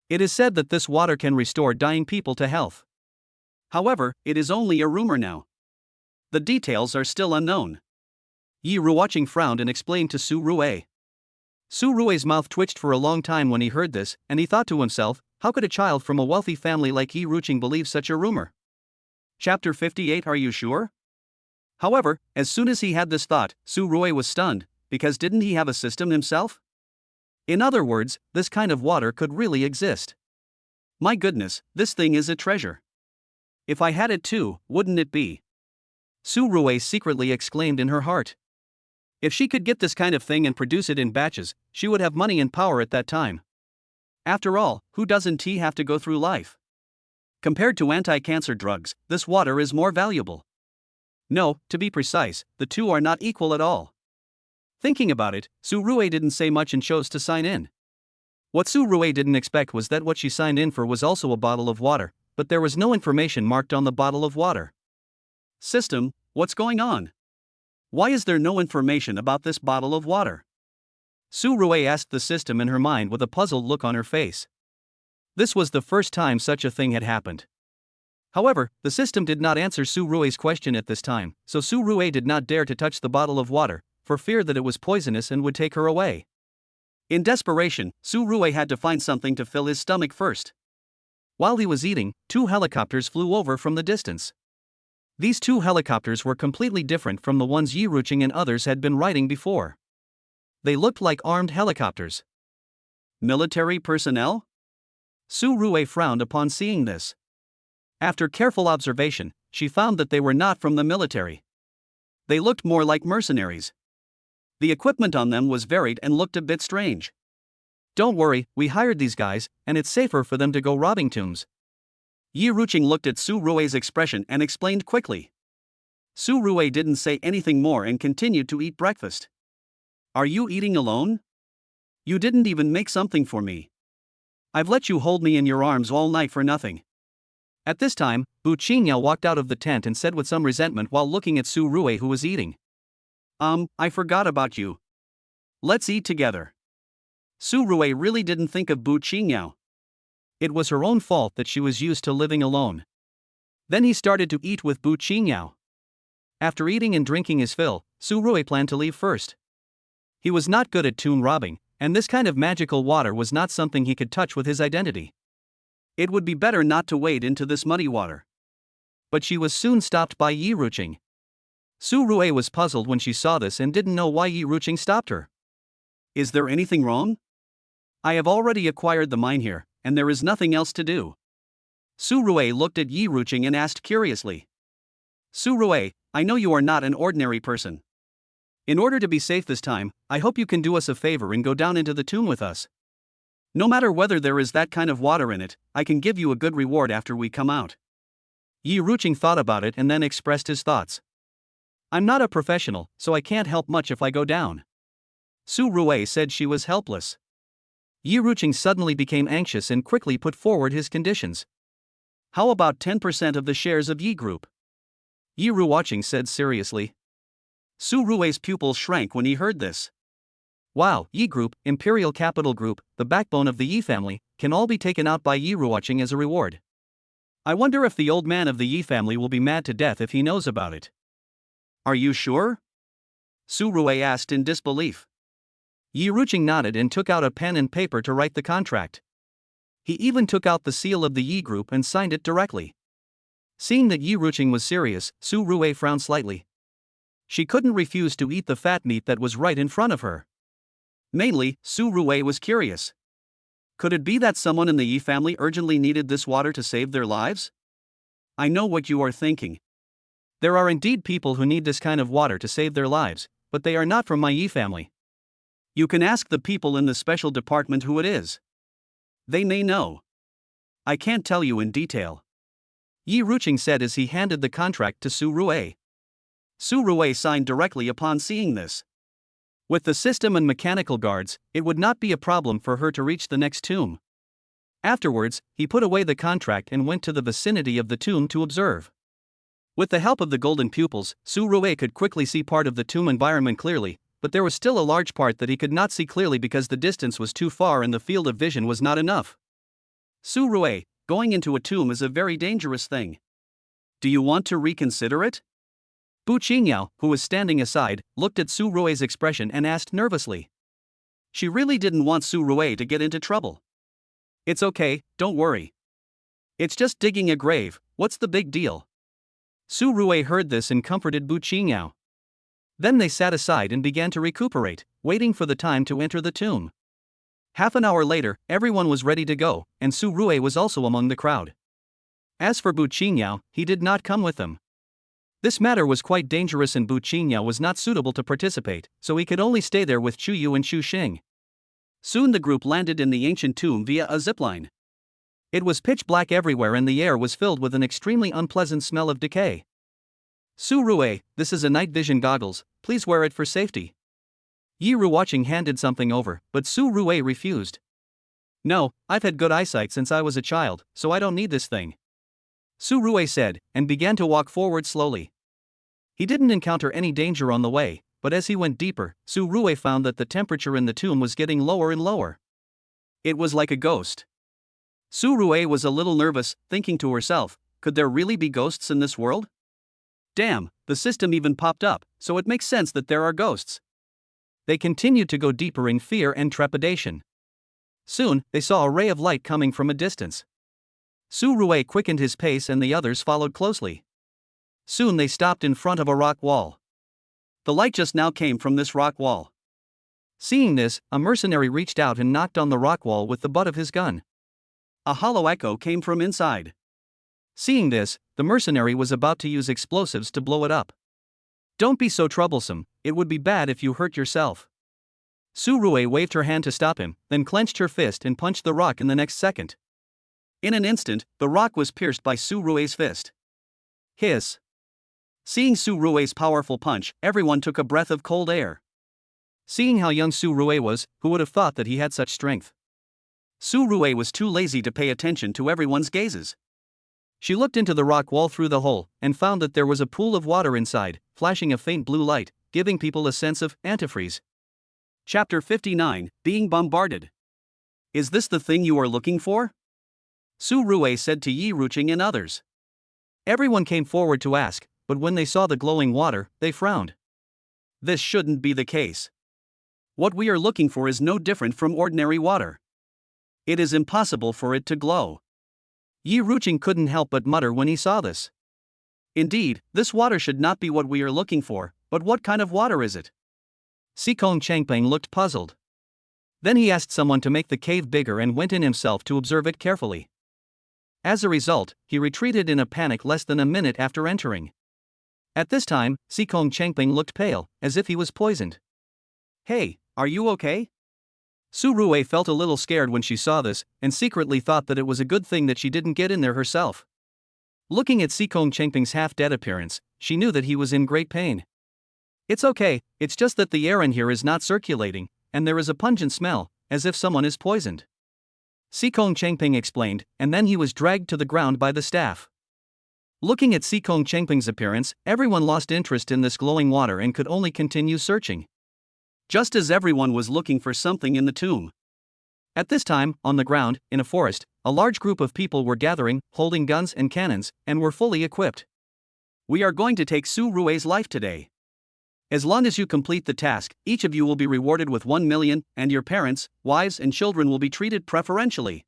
S1: It is said that this water can restore dying people to health. However, it is only a rumor now. The details are still unknown. Yi Ruqing frowned and explained to Su Rue. Su Rue's mouth twitched for a long time when he heard this, and he thought to himself, how could a child from a wealthy family like Yi Ruqing believe such a rumor? Chapter 58. Are you sure? However, as soon as he had this thought, Su Rue was stunned, because didn't he have a system himself? In other words, this kind of water could really exist. My goodness, this thing is a treasure. If I had it too, wouldn't it be? Su Rui secretly exclaimed in her heart. If she could get this kind of thing and produce it in batches, she would have money and power at that time. After all, who doesn't he have to go through life? Compared to anti-cancer drugs, this water is more valuable. No, to be precise, the two are not equal at all. Thinking about it, Su Rui didn't say much and chose to sign in. What Su Rui didn't expect was that what she signed in for was also a bottle of water, but there was no information marked on the bottle of water. System, what's going on? Why is there no information about this bottle of water? Su Rui asked the system in her mind with a puzzled look on her face. This was the first time such a thing had happened. However, the system did not answer Su Rui's question at this time, so Su Rui did not dare to touch the bottle of water, for fear that it was poisonous and would take her away. In desperation, Su Rui had to find something to fill his stomach first. While he was eating, 2 helicopters flew over from the distance. These 2 helicopters were completely different from the ones Yi Ruqing and others had been riding before. They looked like armed helicopters. Military personnel? Su Rui frowned upon seeing this. After careful observation, she found that they were not from the military. They looked more like mercenaries. The equipment on them was varied and looked a bit strange. Don't worry, we hired these guys, and it's safer for them to go robbing tombs. Yi Ruqing looked at Su Rui's expression and explained quickly. Su Rui didn't say anything more and continued to eat breakfast. Are you eating alone? You didn't even make something for me. I've let you hold me in your arms all night for nothing. At this time, Bu Qingyao walked out of the tent and said with some resentment while looking at Su Rui who was eating. I forgot about you. Let's eat together. Su Rui really didn't think of Bu Qingyao. It was her own fault that she was used to living alone. Then he started to eat with Bu Qingyao. After eating and drinking his fill, Su Rui planned to leave first. He was not good at tomb robbing, and this kind of magical water was not something he could touch with his identity. It would be better not to wade into this muddy water. But she was soon stopped by Yi Ruqing. Su Rui was puzzled when she saw this and didn't know why Yi Ruqing stopped her. Is there anything wrong? I have already acquired the mine here, and there is nothing else to do. Su Rui looked at Yi Ruqing and asked curiously. Su Rui, I know you are not an ordinary person. In order to be safe this time, I hope you can do us a favor and go down into the tomb with us. No matter whether there is that kind of water in it, I can give you a good reward after we come out. Yi Ruqing thought about it and then expressed his thoughts. I'm not a professional, so I can't help much if I go down. Su Rui said she was helpless. Yi Ruqing suddenly became anxious and quickly put forward his conditions. How about 10% of the shares of Yi Group? Yi Ruqing said seriously. Su Rui's pupils shrank when he heard this. Wow, Yi Group, Imperial Capital Group, the backbone of the Yi family, can all be taken out by Yi Ruqing as a reward. I wonder if the old man of the Yi family will be mad to death if he knows about it. Are you sure? Su Rui asked in disbelief. Yi Ruqing nodded and took out a pen and paper to write the contract. He even took out the seal of the Yi Group and signed it directly. Seeing that Yi Ruqing was serious, Su Rui frowned slightly. She couldn't refuse to eat the fat meat that was right in front of her. Mainly, Su Rui was curious. Could it be that someone in the Yi family urgently needed this water to save their lives? I know what you are thinking. There are indeed people who need this kind of water to save their lives, but they are not from my Yi family. You can ask the people in the special department who it is. They may know. I can't tell you in detail. Yi Ruqing said as he handed the contract to Su Rui. Su Rui signed directly upon seeing this. With the system and mechanical guards, it would not be a problem for her to reach the next tomb. Afterwards, he put away the contract and went to the vicinity of the tomb to observe. With the help of the golden pupils, Su Rui could quickly see part of the tomb environment clearly, but there was still a large part that he could not see clearly because the distance was too far and the field of vision was not enough. Su Rui, going into a tomb is a very dangerous thing. Do you want to reconsider it? Bu Qingyao, who was standing aside, looked at Su Rui's expression and asked nervously. She really didn't want Su Rui to get into trouble. It's okay, don't worry. It's just digging a grave, what's the big deal? Su Rui heard this and comforted Bu Qingyao. Then they sat aside and began to recuperate, waiting for the time to enter the tomb. Half an hour later, everyone was ready to go, and Su Rui was also among the crowd. As for Bu Qingyao, he did not come with them. This matter was quite dangerous and Bu Qingyao was not suitable to participate, so he could only stay there with Chu Yu and Chu Xing. Soon the group landed in the ancient tomb via a zipline. It was pitch black everywhere and the air was filled with an extremely unpleasant smell of decay. Su Rue, this is a night vision goggles, please wear it for safety. Yi Ruoqing handed something over, but Su Rue refused. No, I've had good eyesight since I was a child, so I don't need this thing. Su Rue said, and began to walk forward slowly. He didn't encounter any danger on the way, but as he went deeper, Su Rue found that the temperature in the tomb was getting lower and lower. It was like a ghost. Su Rue was a little nervous, thinking to herself, could there really be ghosts in this world? Damn, the system even popped up, so it makes sense that there are ghosts. They continued to go deeper in fear and trepidation. Soon, they saw a ray of light coming from a distance. Su Rue quickened his pace and the others followed closely. Soon they stopped in front of a rock wall. The light just now came from this rock wall. Seeing this, a mercenary reached out and knocked on the rock wall with the butt of his gun. A hollow echo came from inside. Seeing this, the mercenary was about to use explosives to blow it up. Don't be so troublesome, it would be bad if you hurt yourself. Su Rue waved her hand to stop him, then clenched her fist and punched the rock in the next second. In an instant, the rock was pierced by Su Rue's fist. Hiss. Seeing Su Rue's powerful punch, everyone took a breath of cold air. Seeing how young Su Rue was, who would have thought that he had such strength? Su Rue was too lazy to pay attention to everyone's gazes. She looked into the rock wall through the hole, and found that there was a pool of water inside, flashing a faint blue light, giving people a sense of antifreeze. Chapter 59, Being Bombarded. Is this the thing you are looking for? Su Rue said to Yi Ruqing and others. Everyone came forward to ask, but when they saw the glowing water, they frowned. This shouldn't be the case. What we are looking for is no different from ordinary water. It is impossible for it to glow. Yi Ruqing couldn't help but mutter when he saw this. Indeed, this water should not be what we are looking for, but what kind of water is it? Chianqing looked puzzled. Then he asked someone to make the cave bigger and went in himself to observe it carefully. As a result, he retreated in a panic less than a minute after entering. At this time, Chianqing looked pale, as if he was poisoned. Hey, are you okay? Su Rue felt a little scared when she saw this, and secretly thought that it was a good thing that she didn't get in there herself. Looking at Chianqing's half-dead appearance, she knew that he was in great pain. It's okay, it's just that the air in here is not circulating, and there is a pungent smell, as if someone is poisoned. Chianqing explained, and then he was dragged to the ground by the staff. Looking at Chianqing's appearance, everyone lost interest in this glowing water and could only continue searching. Just as everyone was looking for something in the tomb. At this time, on the ground, in a forest, a large group of people were gathering, holding guns and cannons, and were fully equipped. We are going to take Su Rue's life today. As long as you complete the task, each of you will be rewarded with 1 million, and your parents, wives and children will be treated preferentially.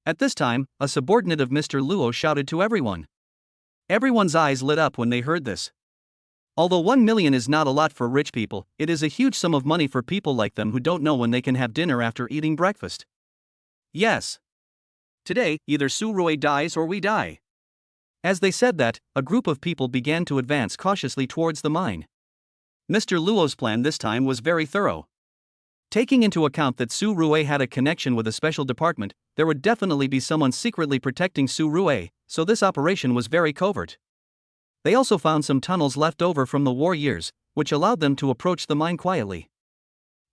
S1: At this time, a subordinate of Mr. Luo shouted to everyone. Everyone's eyes lit up when they heard this. Although 1 million is not a lot for rich people, it is a huge sum of money for people like them who don't know when they can have dinner after eating breakfast. Yes. Today, either Su Rue dies or we die. As they said that, a group of people began to advance cautiously towards the mine. Mr. Luo's plan this time was very thorough. Taking into account that Su Rue had a connection with a special department, there would definitely be someone secretly protecting Su Rue, so this operation was very covert. They also found some tunnels left over from the war years, which allowed them to approach the mine quietly.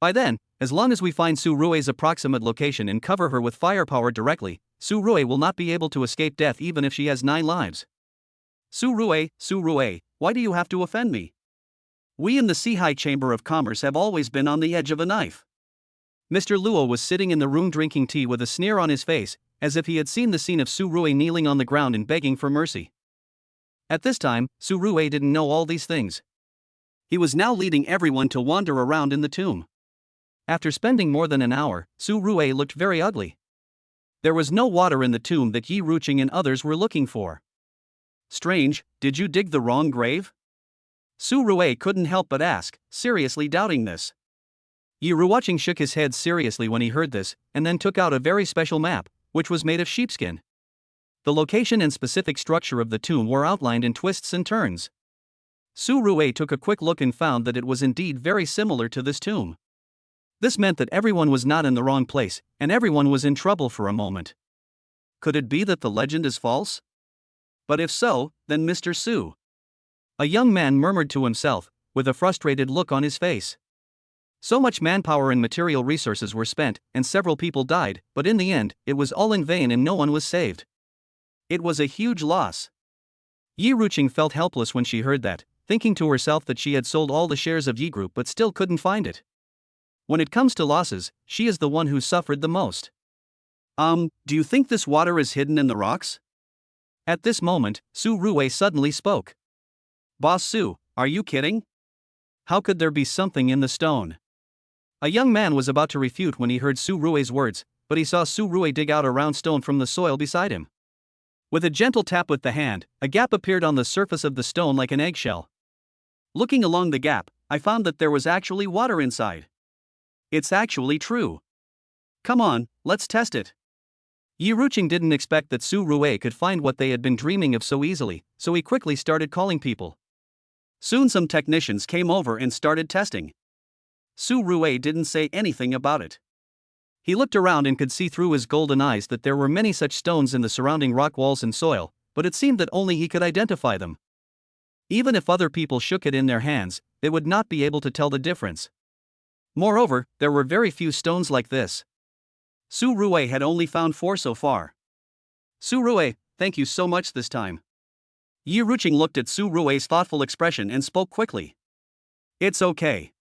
S1: By then, as long as we find Su Rue's approximate location and cover her with firepower directly, Su Rue will not be able to escape death even if she has 9 lives. Su Rue, why do you have to offend me? We in the Shanghai Chamber of Commerce have always been on the edge of a knife. Mr. Luo was sitting in the room drinking tea with a sneer on his face, as if he had seen the scene of Su Rue kneeling on the ground and begging for mercy. At this time, Su Rue didn't know all these things. He was now leading everyone to wander around in the tomb. After spending more than an hour, Su Rue looked very ugly. There was no water in the tomb that Yi Ruqing and others were looking for. Strange, did you dig the wrong grave? Su Rue couldn't help but ask, seriously doubting this. Yi Ruqing shook his head seriously when he heard this, and then took out a very special map, which was made of sheepskin. The location and specific structure of the tomb were outlined in twists and turns. Su Rui took a quick look and found that it was indeed very similar to this tomb. This meant that everyone was not in the wrong place, and everyone was in trouble for a moment. Could it be that the legend is false? But if so, then Mr. Su. A young man murmured to himself, with a frustrated look on his face. So much manpower and material resources were spent, and several people died, but in the end, it was all in vain and no one was saved. It was a huge loss. Yi Ruqing felt helpless when she heard that, thinking to herself that she had sold all the shares of Yi Group but still couldn't find it. When it comes to losses, she is the one who suffered the most. Do you think this water is hidden in the rocks? At this moment, Su Rui suddenly spoke. Boss Su, are you kidding? How could there be something in the stone? A young man was about to refute when he heard Su Rui's words, but he saw Su Rui dig out a round stone from the soil beside him. With a gentle tap with the hand, a gap appeared on the surface of the stone like an eggshell. Looking along the gap, I found that there was actually water inside. It's actually true. Come on, let's test it. Yi Ruqing didn't expect that Su Rui could find what they had been dreaming of so easily, so he quickly started calling people. Soon some technicians came over and started testing. Su Rui didn't say anything about it. He looked around and could see through his golden eyes that there were many such stones in the surrounding rock walls and soil, but it seemed that only he could identify them. Even if other people shook it in their hands, they would not be able to tell the difference. Moreover, there were very few stones like this. Su Rui had only found 4 so far. Su Rui, thank you so much this time. Yi Ruqing looked at Su Rui's thoughtful expression and spoke quickly. It's okay.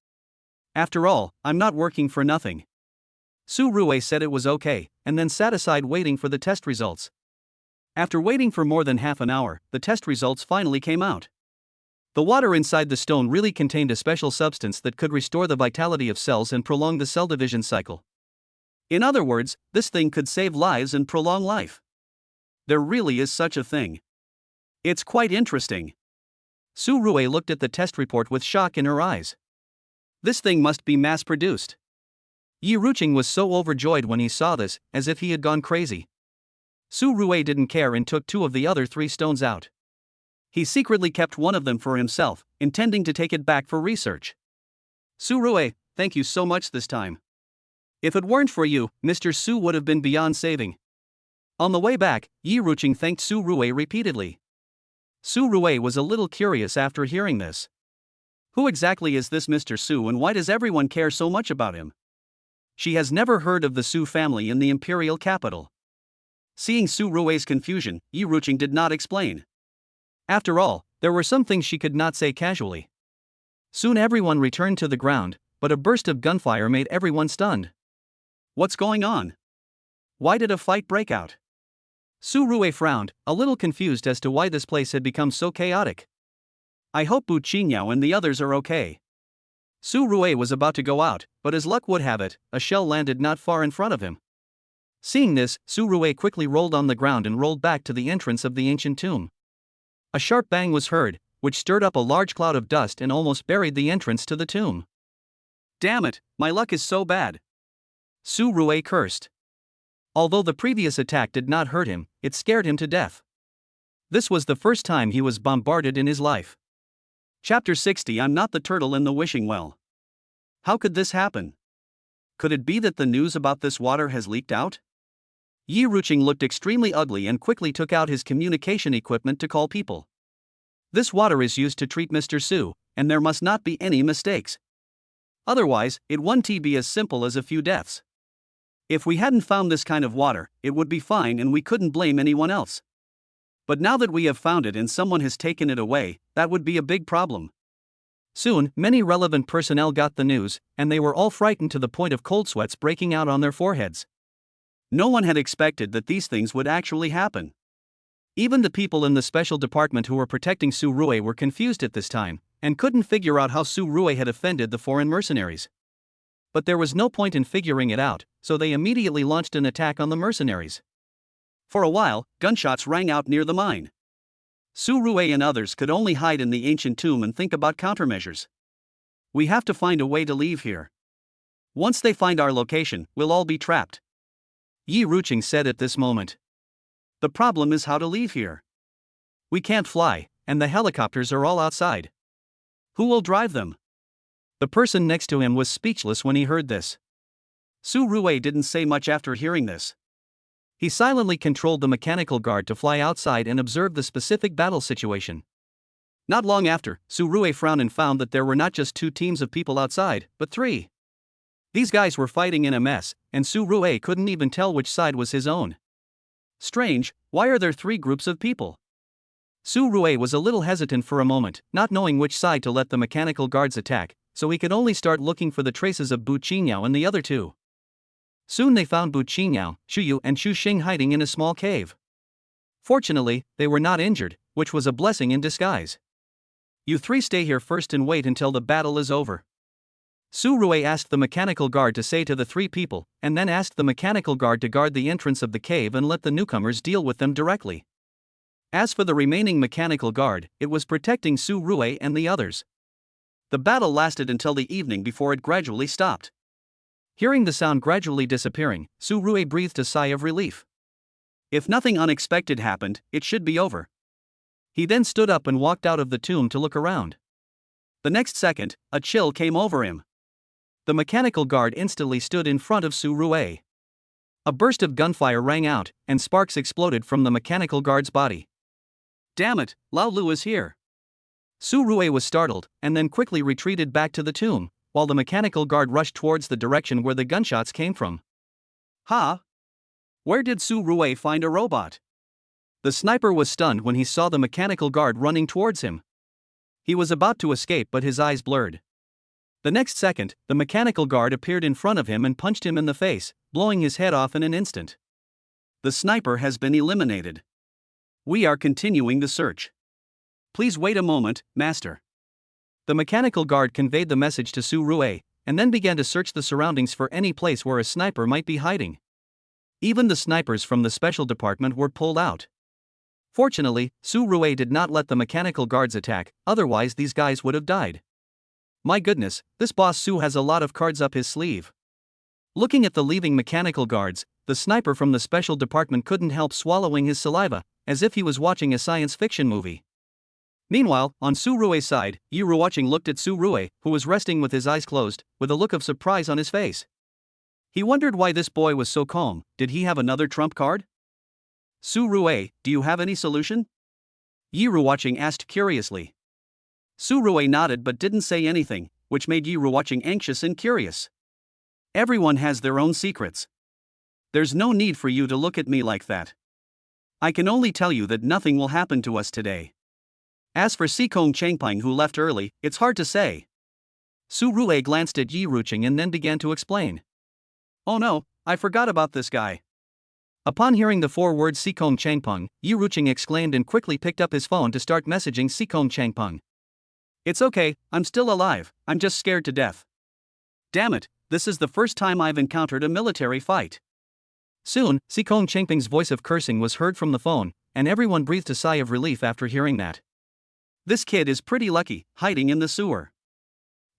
S1: After all, I'm not working for nothing. Su Rui said it was okay, and then sat aside waiting for the test results. After waiting for more than half an hour, the test results finally came out. The water inside the stone really contained a special substance that could restore the vitality of cells and prolong the cell division cycle. In other words, this thing could save lives and prolong life. There really is such a thing. It's quite interesting. Su Rui looked at the test report with shock in her eyes. This thing must be mass-produced. Yi Ruqing was so overjoyed when he saw this, as if he had gone crazy. Su Rui didn't care and took 2 of the other 3 stones out. He secretly kept one of them for himself, intending to take it back for research. Su Rui, thank you so much this time. If it weren't for you, Mr. Su would have been beyond saving. On the way back, Yi Ruqing thanked Su Rui repeatedly. Su Rui was a little curious after hearing this. Who exactly is this Mr. Su and why does everyone care so much about him? She has never heard of the Su family in the imperial capital. Seeing Su Rui's confusion, Yi Ruqing did not explain. After all, there were some things she could not say casually. Soon everyone returned to the ground, but a burst of gunfire made everyone stunned. What's going on? Why did a fight break out? Su Rui frowned, a little confused as to why this place had become so chaotic. I hope Bu Qingyao and the others are okay. Su Rui was about to go out, but as luck would have it, a shell landed not far in front of him. Seeing this, Su Rui quickly rolled on the ground and rolled back to the entrance of the ancient tomb. A sharp bang was heard, which stirred up a large cloud of dust and almost buried the entrance to the tomb. Damn it, my luck is so bad. Su Rui cursed. Although the previous attack did not hurt him, it scared him to death. This was the first time he was bombarded in his life. Chapter 60. I'm not the turtle in the wishing well. How could this happen? Could it be that the news about this water has leaked out? Yi Ruqing looked extremely ugly and quickly took out his communication equipment to call people. This water is used to treat Mr. Su, and there must not be any mistakes. Otherwise, it wouldn't be as simple as a few deaths. If we hadn't found this kind of water, it would be fine and we couldn't blame anyone else. But now that we have found it and someone has taken it away, that would be a big problem. Soon, many relevant personnel got the news, and they were all frightened to the point of cold sweats breaking out on their foreheads. No one had expected that these things would actually happen. Even the people in the special department who were protecting Su Rui were confused at this time, and couldn't figure out how Su Rui had offended the foreign mercenaries. But there was no point in figuring it out, so they immediately launched an attack on the mercenaries. For a while, gunshots rang out near the mine. Su Rui and others could only hide in the ancient tomb and think about countermeasures. We have to find a way to leave here. Once they find our location, we'll all be trapped. Yi Ruqing said at this moment. The problem is how to leave here. We can't fly, and the helicopters are all outside. Who will drive them? The person next to him was speechless when he heard this. Su Rui didn't say much after hearing this. He silently controlled the mechanical guard to fly outside and observe the specific battle situation. Not long after, Su Rui frowned and found that there were not just 2 teams of people outside, but 3. These guys were fighting in a mess, and Su Rui couldn't even tell which side was his own. Strange, why are there 3 groups of people? Su Rui was a little hesitant for a moment, not knowing which side to let the mechanical guards attack, so he could only start looking for the traces of Bu Qingyao and the other 2. Soon they found Bu Qingyao, Xu Yu and Xu Xing hiding in a small cave. Fortunately, they were not injured, which was a blessing in disguise. You 3 stay here first and wait until the battle is over. Su Rui asked the mechanical guard to say to the 3 people, and then asked the mechanical guard to guard the entrance of the cave and let the newcomers deal with them directly. As for the remaining mechanical guard, it was protecting Su Rui and the others. The battle lasted until the evening before it gradually stopped. Hearing the sound gradually disappearing, Su Rui breathed a sigh of relief. If nothing unexpected happened, it should be over. He then stood up and walked out of the tomb to look around. The next second, a chill came over him. The mechanical guard instantly stood in front of Su Rui. A burst of gunfire rang out, and sparks exploded from the mechanical guard's body. Damn it, Lao Lu is here. Su Rui was startled, and then quickly retreated back to the tomb, while the mechanical guard rushed towards the direction where the gunshots came from. Ha! Where did Su Rui find a robot? The sniper was stunned when he saw the mechanical guard running towards him. He was about to escape, but his eyes blurred. The next second, the mechanical guard appeared in front of him and punched him in the face, blowing his head off in an instant. The sniper has been eliminated. We are continuing the search. Please wait a moment, Master. The mechanical guard conveyed the message to Su Rui, and then began to search the surroundings for any place where a sniper might be hiding. Even the snipers from the special department were pulled out. Fortunately, Su Rui did not let the mechanical guards attack, otherwise these guys would have died. My goodness, this boss Su has a lot of cards up his sleeve. Looking at the leaving mechanical guards, the sniper from the special department couldn't help swallowing his saliva, as if he was watching a science fiction movie. Meanwhile, on Su Rui's side, Yi Ruoqing looked at Su Rui, who was resting with his eyes closed, with a look of surprise on his face. He wondered why this boy was so calm. Did he have another trump card? Su Rui, do you have any solution? Yi Ruoqing asked curiously. Su Rui nodded but didn't say anything, which made Yi Ruoqing anxious and curious. Everyone has their own secrets. There's no need for you to look at me like that. I can only tell you that nothing will happen to us today. As for Chianqing who left early, it's hard to say. Su Rui glanced at Yi Ruoqing and then began to explain. Oh no, I forgot about this guy. Upon hearing the 4 words Chianqing, Yi Ruoqing exclaimed and quickly picked up his phone to start messaging Chianqing. It's okay, I'm still alive, I'm just scared to death. Damn it, this is the first time I've encountered a military fight. Soon, Chianqing's voice of cursing was heard from the phone, and everyone breathed a sigh of relief after hearing that. This kid is pretty lucky, hiding in the sewer.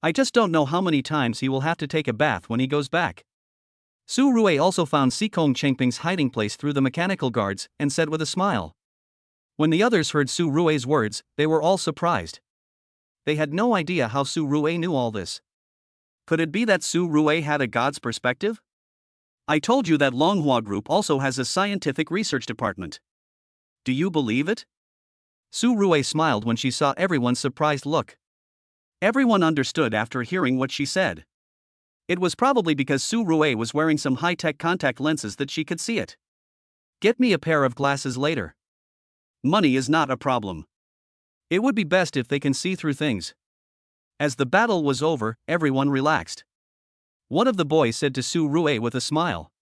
S1: I just don't know how many times he will have to take a bath when he goes back. Su Rui also found Chianqing's hiding place through the mechanical guards, and said with a smile. When the others heard Su Rui's words, they were all surprised. They had no idea how Su Rui knew all this. Could it be that Su Rui had a god's perspective? I told you that Longhua Group also has a scientific research department. Do you believe it? Su Rui smiled when she saw everyone's surprised look. Everyone understood after hearing what she said. It was probably because Su Rui was wearing some high-tech contact lenses that she could see it. Get me a pair of glasses later. Money is not a problem. It would be best if they can see through things. As the battle was over, everyone relaxed. One of the boys said to Su Rui with a smile.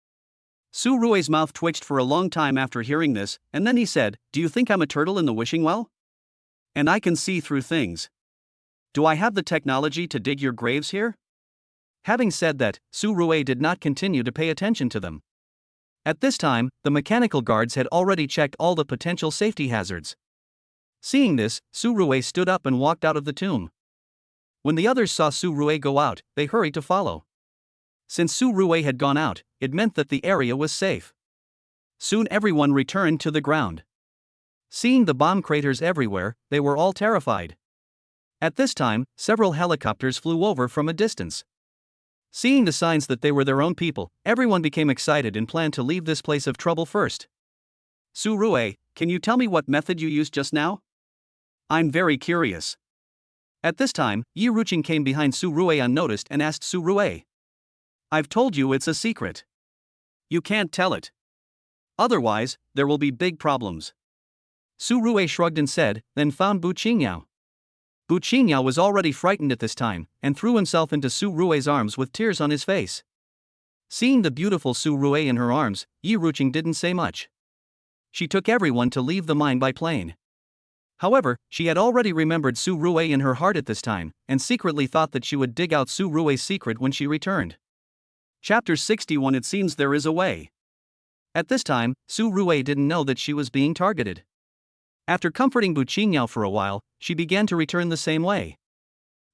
S1: Su Rui's mouth twitched for a long time after hearing this, and then he said, Do you think I'm a turtle in the wishing well? And I can see through things. Do I have the technology to dig your graves here? Having said that, Su Rui did not continue to pay attention to them. At this time, the mechanical guards had already checked all the potential safety hazards. Seeing this, Su Rui stood up and walked out of the tomb. When the others saw Su Rui go out, they hurried to follow. Since Su Rui had gone out, it meant that the area was safe. Soon everyone returned to the ground. Seeing the bomb craters everywhere, they were all terrified. At this time, several helicopters flew over from a distance. Seeing the signs that they were their own people, everyone became excited and planned to leave this place of trouble first. Su Rue, can you tell me what method you used just now? I'm very curious. At this time, Yi Ruqing came behind Su Rue unnoticed and asked Su Rue. I've told you it's a secret. You can't tell it. Otherwise, there will be big problems. Su Rue shrugged and said, then found Bu Qingyao. Bu Qingyao was already frightened at this time, and threw himself into Su Rue's arms with tears on his face. Seeing the beautiful Su Rue in her arms, Yi Ruqing didn't say much. She took everyone to leave the mine by plane. However, she had already remembered Su Rue in her heart at this time, and secretly thought that she would dig out Su Rue's secret when she returned. Chapter 61. It seems there is a way. At this time, Su Rue didn't know that she was being targeted. After comforting Bu Qingyao for a while, she began to return the same way.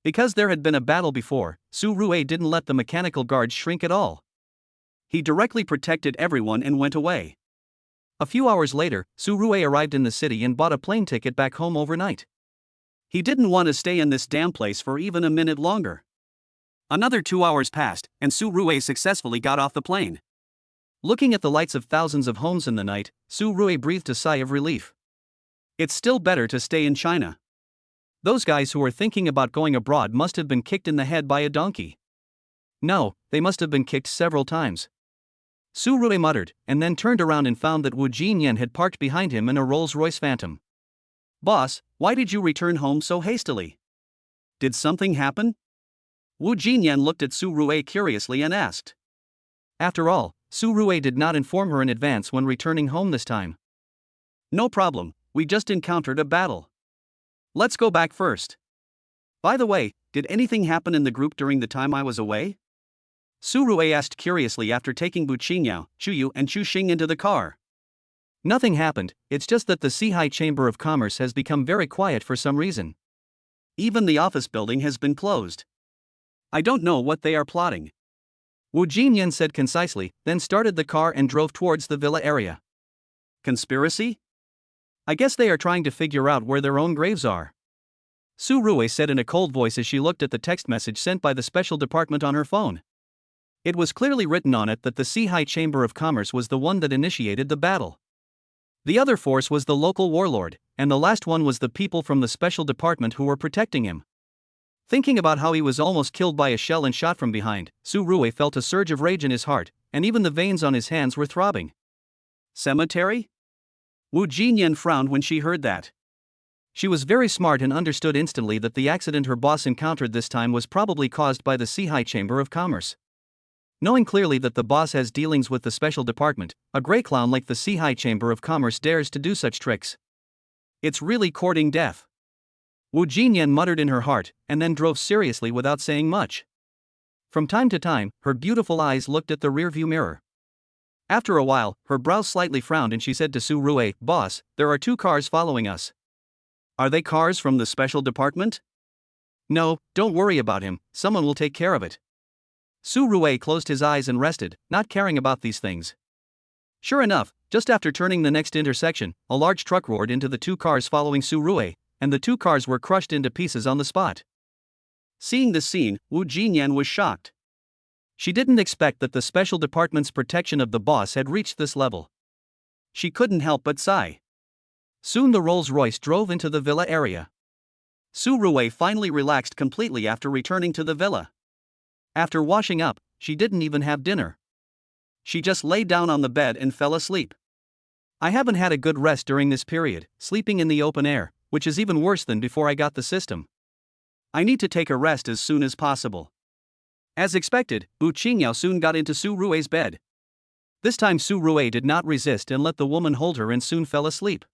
S1: Because there had been a battle before, Su Rue didn't let the mechanical guards shrink at all. He directly protected everyone and went away. A few hours later, Su Rue arrived in the city and bought a plane ticket back home overnight. He didn't want to stay in this damn place for even a minute longer. Another 2 hours passed, and Su Rue successfully got off the plane. Looking at the lights of thousands of homes in the night, Su Rue breathed a sigh of relief. It's still better to stay in China. Those guys who were thinking about going abroad must have been kicked in the head by a donkey. No, they must have been kicked several times. Su Rue muttered, and then turned around and found that Wu Jinyan had parked behind him in a Rolls-Royce Phantom. Boss, why did you return home so hastily? Did something happen? Wu Jinyan looked at Su Rue curiously and asked. After all, Su Rue did not inform her in advance when returning home this time. No problem, we just encountered a battle. Let's go back first. By the way, did anything happen in the group during the time I was away? Su Rue asked curiously after taking Bu Qingyao, Chu Yu and Chu Xing into the car. Nothing happened, it's just that the Shanghai Chamber of Commerce has become very quiet for some reason. Even the office building has been closed. I don't know what they are plotting. Wu Jinyan said concisely, then started the car and drove towards the villa area. Conspiracy? I guess they are trying to figure out where their own graves are. Su Rue said in a cold voice as she looked at the text message sent by the special department on her phone. It was clearly written on it that the Shanghai Chamber of Commerce was the one that initiated the battle. The other force was the local warlord, and the last one was the people from the special department who were protecting him. Thinking about how he was almost killed by a shell and shot from behind, Su Rue felt a surge of rage in his heart, and even the veins on his hands were throbbing. Cemetery? Wu Jinyan frowned when she heard that. She was very smart and understood instantly that the accident her boss encountered this time was probably caused by the Shanghai Chamber of Commerce. Knowing clearly that the boss has dealings with the special department, a grey clown like the Shanghai Chamber of Commerce dares to do such tricks. It's really courting death. Wu Jinyan muttered in her heart, and then drove seriously without saying much. From time to time, her beautiful eyes looked at the rearview mirror. After a while, her brows slightly frowned and she said to Su Rue, Boss, there are 2 cars following us. Are they cars from the special department? No, don't worry about him, someone will take care of it. Su Rue closed his eyes and rested, not caring about these things. Sure enough, just after turning the next intersection, a large truck roared into the 2 cars following Su Rue, and the 2 cars were crushed into pieces on the spot. Seeing this scene, Wu Jinyan was shocked. She didn't expect that the special department's protection of the boss had reached this level. She couldn't help but sigh. Soon the Rolls-Royce drove into the villa area. Su Rue finally relaxed completely after returning to the villa. After washing up, she didn't even have dinner. She just lay down on the bed and fell asleep. I haven't had a good rest during this period, sleeping in the open air, which is even worse than before I got the system. I need to take a rest as soon as possible. As expected, Bu Qingyao soon got into Su Rue's bed. This time Su Rue did not resist and let the woman hold her and soon fell asleep.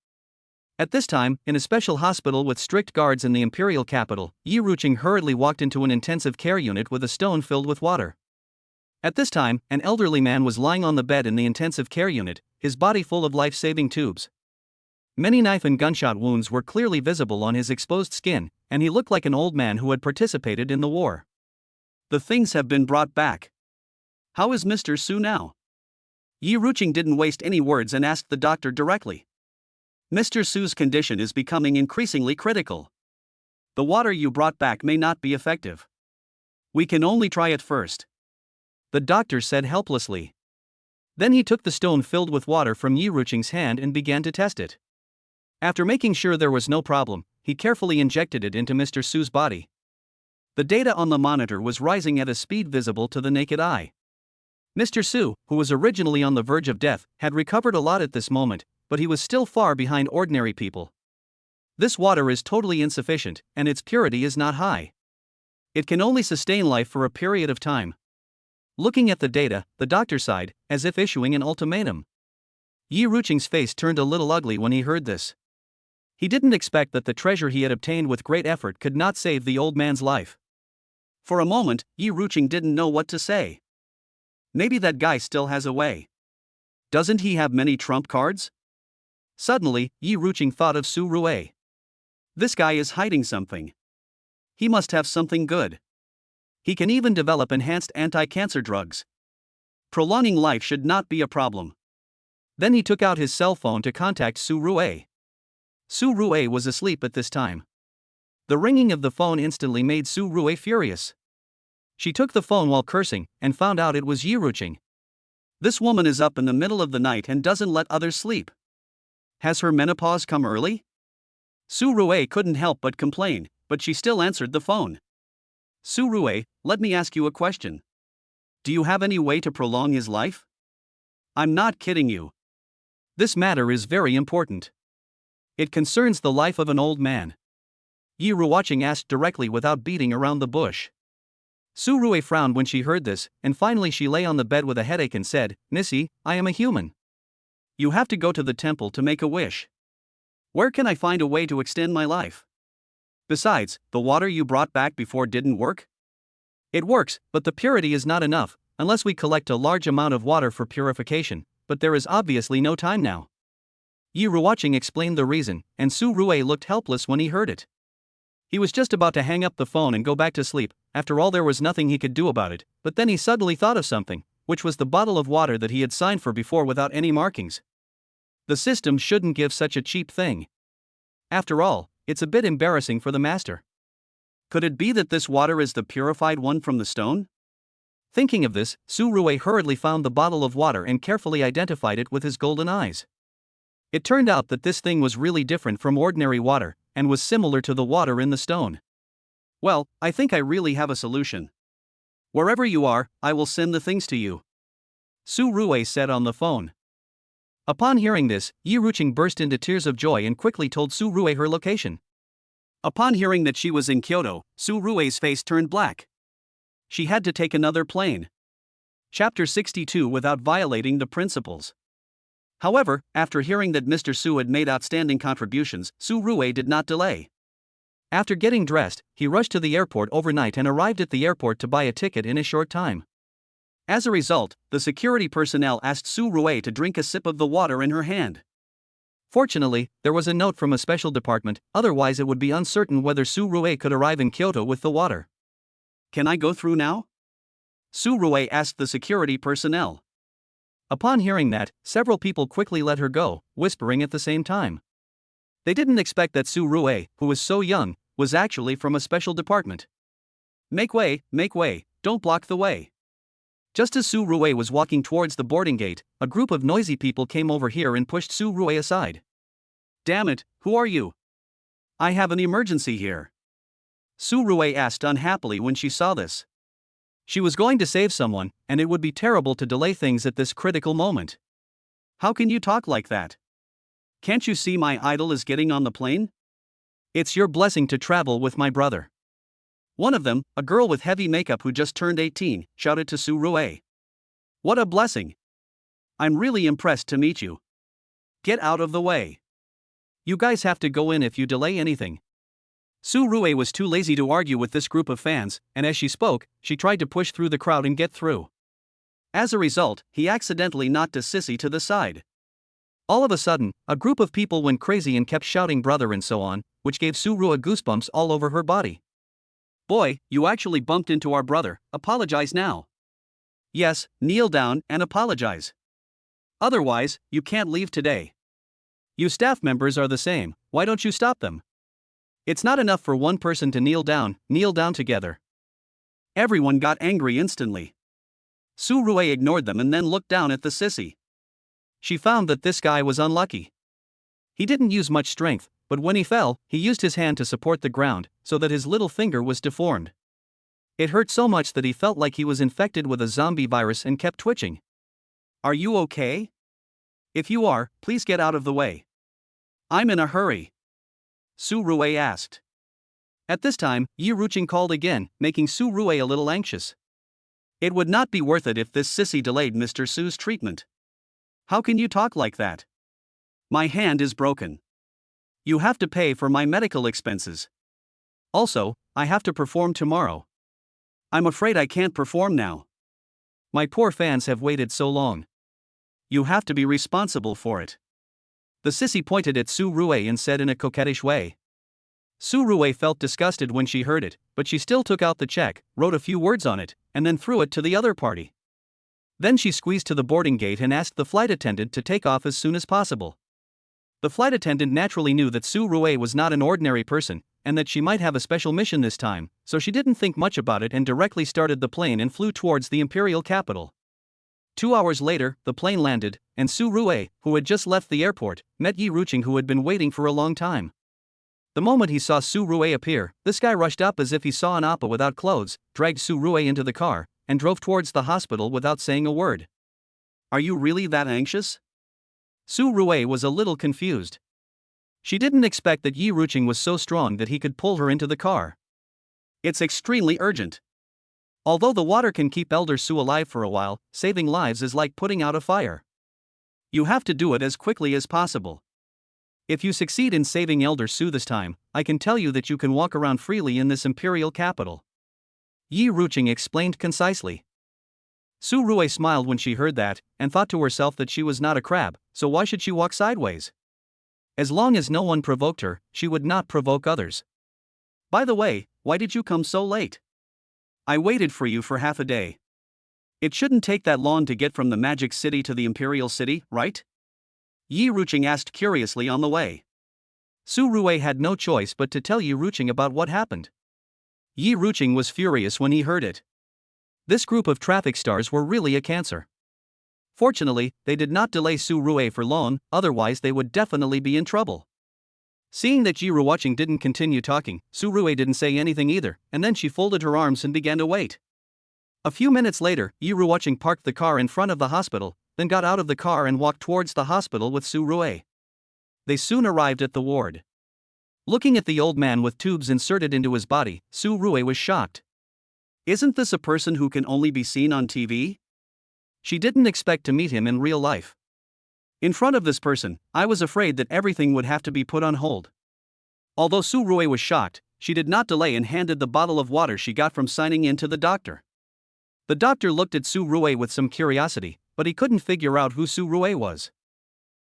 S1: At this time, in a special hospital with strict guards in the imperial capital, Yi Ruqing hurriedly walked into an intensive care unit with a stone filled with water. At this time, an elderly man was lying on the bed in the intensive care unit, his body full of life-saving tubes. Many knife and gunshot wounds were clearly visible on his exposed skin, and he looked like an old man who had participated in the war. The things have been brought back. How is Mr. Su now? Yi Ruqing didn't waste any words and asked the doctor directly. Mr. Su's condition is becoming increasingly critical. The water you brought back may not be effective. We can only try it first, the doctor said helplessly. Then he took the stone filled with water from Yi Ruqing's hand and began to test it. After making sure there was no problem, he carefully injected it into Mr. Su's body. The data on the monitor was rising at a speed visible to the naked eye. Mr. Su, who was originally on the verge of death, had recovered a lot at this moment, but he was still far behind ordinary people. This water is totally insufficient, and its purity is not high. It can only sustain life for a period of time. Looking at the data, the doctor sighed, as if issuing an ultimatum. Yi Ruqing's face turned a little ugly when he heard this. He didn't expect that the treasure he had obtained with great effort could not save the old man's life. For a moment, Yi Ruqing didn't know what to say. Maybe that guy still has a way. Doesn't he have many trump cards? Suddenly, Yi Ruqing thought of Su Rue. This guy is hiding something. He must have something good. He can even develop enhanced anti-cancer drugs. Prolonging life should not be a problem. Then he took out his cell phone to contact Su Rue. Su Rue was asleep at this time. The ringing of the phone instantly made Su Rue furious. She took the phone while cursing, and found out it was Yi Ruqing. This woman is up in the middle of the night and doesn't let others sleep. Has her menopause come early? Su Rue couldn't help but complain, but she still answered the phone. Su Rue, let me ask you a question. Do you have any way to prolong his life? I'm not kidding you. This matter is very important. It concerns the life of an old man. Yi Ruqing asked directly without beating around the bush. Su Rue frowned when she heard this, and finally she lay on the bed with a headache and said, Missy, I am a human. You have to go to the temple to make a wish. Where can I find a way to extend my life? Besides, the water you brought back before didn't work? It works, but the purity is not enough, unless we collect a large amount of water for purification, but there is obviously no time now. Yi Ruqing explained the reason, and Su Rue looked helpless when he heard it. He was just about to hang up the phone and go back to sleep. After all, there was nothing he could do about it, but then he suddenly thought of something, which was the bottle of water that he had signed for before without any markings. The system shouldn't give such a cheap thing. After all, it's a bit embarrassing for the master. Could it be that this water is the purified one from the stone? Thinking of this, Su Rue hurriedly found the bottle of water and carefully identified it with his golden eyes. It turned out that this thing was really different from ordinary water, and was similar to the water in the stone. Well, I think I really have a solution. Wherever you are, I will send the things to you, Su Rue said on the phone. Upon hearing this, Yi Ruqing burst into tears of joy and quickly told Su Rue her location. Upon hearing that she was in Kyoto, Su Rue's face turned black. She had to take another plane. Chapter 62 without violating the principles. However, after hearing that Mr. Su had made outstanding contributions, Su Rue did not delay. After getting dressed, he rushed to the airport overnight and arrived at the airport to buy a ticket in a short time. As a result, the security personnel asked Su Rue to drink a sip of the water in her hand. Fortunately, there was a note from a special department, otherwise it would be uncertain whether Su Rue could arrive in Kyoto with the water. Can I go through now? Su Rue asked the security personnel. Upon hearing that, several people quickly let her go, whispering at the same time. They didn't expect that Su Rue, who was so young, was actually from a special department. Make way, don't block the way. Just as Su Rue was walking towards the boarding gate, a group of noisy people came over here and pushed Su Rue aside. Damn it, who are you? I have an emergency here, Su Rue asked unhappily when she saw this. She was going to save someone, and it would be terrible to delay things at this critical moment. How can you talk like that? Can't you see my idol is getting on the plane? It's your blessing to travel with my brother. One of them, a girl with heavy makeup who just turned 18, shouted to Su Rue. What a blessing! I'm really impressed to meet you. Get out of the way. You guys have to go in if you delay anything. Su Rue was too lazy to argue with this group of fans, and as she spoke, she tried to push through the crowd and get through. As a result, he accidentally knocked a sissy to the side. All of a sudden, a group of people went crazy and kept shouting brother and so on, which gave Su Rue goosebumps all over her body. Boy, you actually bumped into our brother, apologize now. Yes, kneel down and apologize. Otherwise, you can't leave today. You staff members are the same, why don't you stop them? It's not enough for one person to kneel down together. Everyone got angry instantly. Su Rui ignored them and then looked down at the sissy. She found that this guy was unlucky. He didn't use much strength, but when he fell, he used his hand to support the ground, so that his little finger was deformed. It hurt so much that he felt like he was infected with a zombie virus and kept twitching. Are you okay? If you are, please get out of the way. I'm in a hurry. Su Rui asked. At this time, Yi Ruqing called again, making Su Rui a little anxious. It would not be worth it if this sissy delayed Mr. Su's treatment. How can you talk like that? My hand is broken. You have to pay for my medical expenses. Also, I have to perform tomorrow. I'm afraid I can't perform now. My poor fans have waited so long. You have to be responsible for it. The sissy pointed at Su Rui and said in a coquettish way. Su Rui felt disgusted when she heard it, but she still took out the check, wrote a few words on it, and then threw it to the other party. Then she squeezed to the boarding gate and asked the flight attendant to take off as soon as possible. The flight attendant naturally knew that Su Rui was not an ordinary person, and that she might have a special mission this time, so she didn't think much about it and directly started the plane and flew towards the imperial capital. 2 hours later, the plane landed, and Su Rui, who had just left the airport, met Yi Ruqing, who had been waiting for a long time. The moment he saw Su Rui appear, this guy rushed up as if he saw an appa without clothes, dragged Su Rui into the car, and drove towards the hospital without saying a word. Are you really that anxious? Su Rui was a little confused. She didn't expect that Yi Ruqing was so strong that he could pull her into the car. It's extremely urgent. Although the water can keep Elder Su alive for a while, saving lives is like putting out a fire. You have to do it as quickly as possible. If you succeed in saving Elder Su this time, I can tell you that you can walk around freely in this imperial capital. Yi Ruqing explained concisely. Su Rui smiled when she heard that, and thought to herself that she was not a crab, so why should she walk sideways? As long as no one provoked her, she would not provoke others. By the way, why did you come so late? I waited for you for half a day. It shouldn't take that long to get from the Magic City to the Imperial City, right? Yi Ruqing asked curiously on the way. Su Rui had no choice but to tell Yi Ruqing about what happened. Yi Ruqing was furious when he heard it. This group of traffic stars were really a cancer. Fortunately, they did not delay Su Rui for long, otherwise they would definitely be in trouble. Seeing that Yi Ruqing didn't continue talking, Su Rui didn't say anything either, and then she folded her arms and began to wait. A few minutes later, Yi Ruqing parked the car in front of the hospital, then got out of the car and walked towards the hospital with Su Rui. They soon arrived at the ward. Looking at the old man with tubes inserted into his body, Su Rui was shocked. Isn't this a person who can only be seen on TV? She didn't expect to meet him in real life. In front of this person, I was afraid that everything would have to be put on hold. Although Su Rui was shocked, she did not delay and handed the bottle of water she got from signing in to the doctor. The doctor looked at Su Rui with some curiosity, but he couldn't figure out who Su Rui was.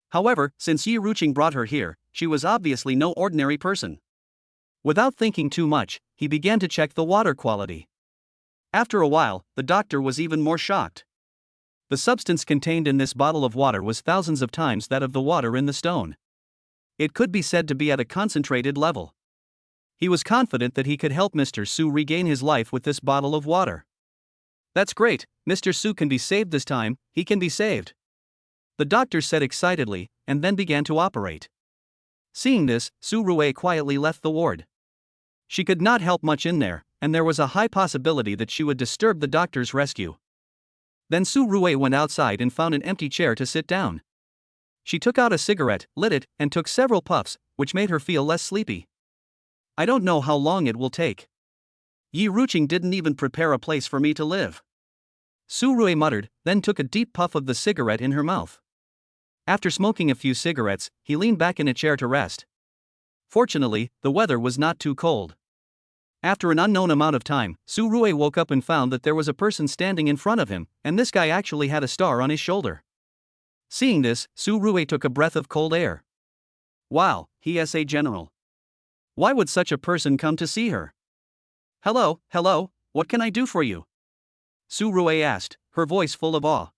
S1: However, since Yi Ruqing brought her here, she was obviously no ordinary person. Without thinking too much, he began to check the water quality. After a while, the doctor was even more shocked. The substance contained in this bottle of water was thousands of times that of the water in the stone. It could be said to be at a concentrated level. He was confident that he could help Mr. Su regain his life with this bottle of water. That's great, Mr. Su can be saved this time, he can be saved. The doctor said excitedly, and then began to operate. Seeing this, Su Rui quietly left the ward. She could not help much in there, and there was a high possibility that she would disturb the doctor's rescue. Then Su Rui went outside and found an empty chair to sit down. She took out a cigarette, lit it, and took several puffs, which made her feel less sleepy. I don't know how long it will take. Yi Ruqing didn't even prepare a place for me to live. Su Rui muttered, then took a deep puff of the cigarette in her mouth. After smoking a few cigarettes, he leaned back in a chair to rest. Fortunately, the weather was not too cold. After an unknown amount of time, Su Rui woke up and found that there was a person standing in front of him, and this guy actually had a star on his shoulder. Seeing this, Su Rui took a breath of cold air. Wow, he is a general. Why would such a person come to see her? Hello, what can I do for you? Su Rui asked, her voice full of awe.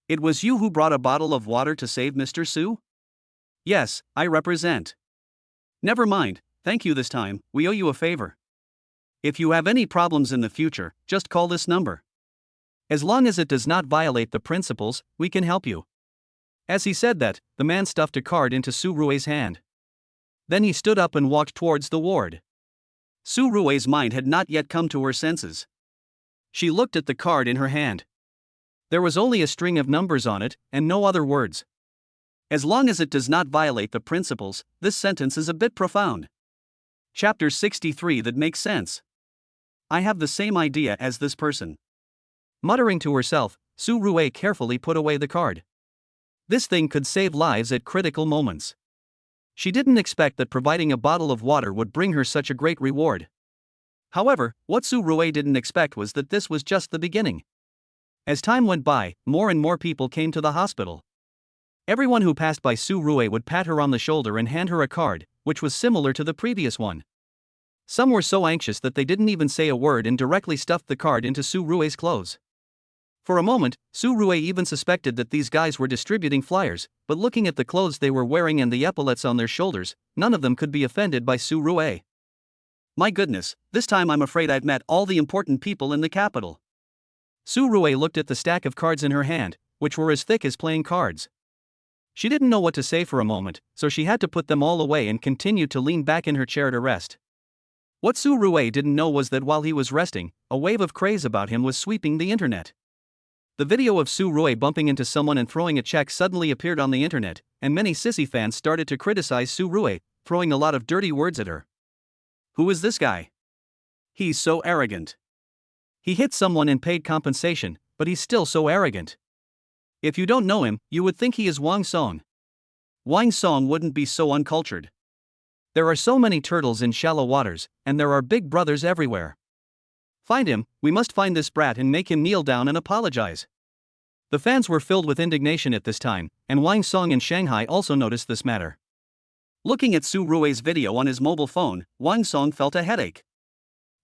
S1: It was you who brought a bottle of water to save Mr. Su? Yes, I represent. Never mind, thank you this time, we owe you a favor. If you have any problems in the future, just call this number. As long as it does not violate the principles, we can help you. As he said that, the man stuffed a card into Su Rui's hand. Then he stood up and walked towards the ward. Su Rui's mind had not yet come to her senses. She looked at the card in her hand. There was only a string of numbers on it, and no other words. As long as it does not violate the principles, this sentence is a bit profound. Chapter 63 that makes sense. I have the same idea as this person. Muttering to herself, Su Rui carefully put away the card. This thing could save lives at critical moments. She didn't expect that providing a bottle of water would bring her such a great reward. However, what Su Rui didn't expect was that this was just the beginning. As time went by, more and more people came to the hospital. Everyone who passed by Su Rui would pat her on the shoulder and hand her a card, which was similar to the previous one. Some were so anxious that they didn't even say a word and directly stuffed the card into Su Rui's clothes. For a moment, Su Rui even suspected that these guys were distributing flyers, but looking at the clothes they were wearing and the epaulets on their shoulders, none of them could be offended by Su Rui. My goodness, this time I'm afraid I've met all the important people in the capital. Su Rui looked at the stack of cards in her hand, which were as thick as playing cards. She didn't know what to say for a moment, so she had to put them all away and continued to lean back in her chair to rest. What Su Rui didn't know was that while he was resting, a wave of craze about him was sweeping the internet. The video of Su Rui bumping into someone and throwing a check suddenly appeared on the internet, and many sissy fans started to criticize Su Rui, throwing a lot of dirty words at her. Who is this guy? He's so arrogant. He hit someone and paid compensation, but he's still so arrogant. If you don't know him, you would think he is Wang Song. Wang Song wouldn't be so uncultured. There are so many turtles in shallow waters, and there are big brothers everywhere. Find him, we must find this brat and make him kneel down and apologize. The fans were filled with indignation at this time, and Wang Song in Shanghai also noticed this matter. Looking at Su Rui's video on his mobile phone, Wang Song felt a headache.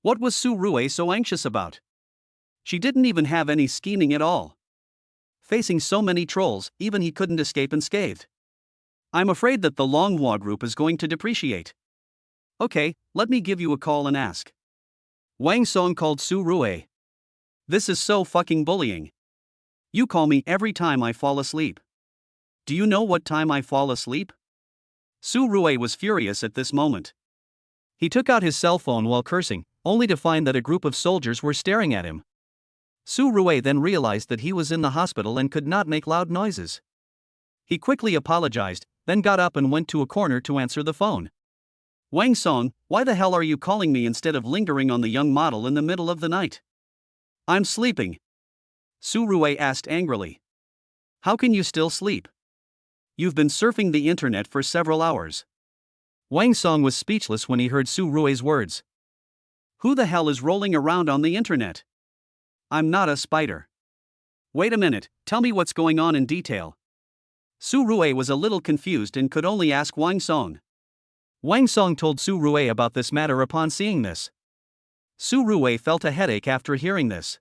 S1: What was Su Rui so anxious about? She didn't even have any scheming at all. Facing so many trolls, even he couldn't escape unscathed. I'm afraid that the Longhua group is going to depreciate. Okay, let me give you a call and ask. Wang Song called Su Rui. This is so fucking bullying. You call me every time I fall asleep. Do you know what time I fall asleep? Su Rui was furious at this moment. He took out his cell phone while cursing, only to find that a group of soldiers were staring at him. Su Rui then realized that he was in the hospital and could not make loud noises. He quickly apologized, then got up and went to a corner to answer the phone. Wang Song, why the hell are you calling me instead of lingering on the young model in the middle of the night? I'm sleeping. Su Rui asked angrily. How can you still sleep? You've been surfing the internet for several hours. Wang Song was speechless when he heard Su Rui's words. Who the hell is rolling around on the internet? I'm not a spider. Wait a minute, tell me what's going on in detail. Su Rui was a little confused and could only ask Wang Song. Wang Song told Su Rui about this matter upon seeing this. Su Rui felt a headache after hearing this.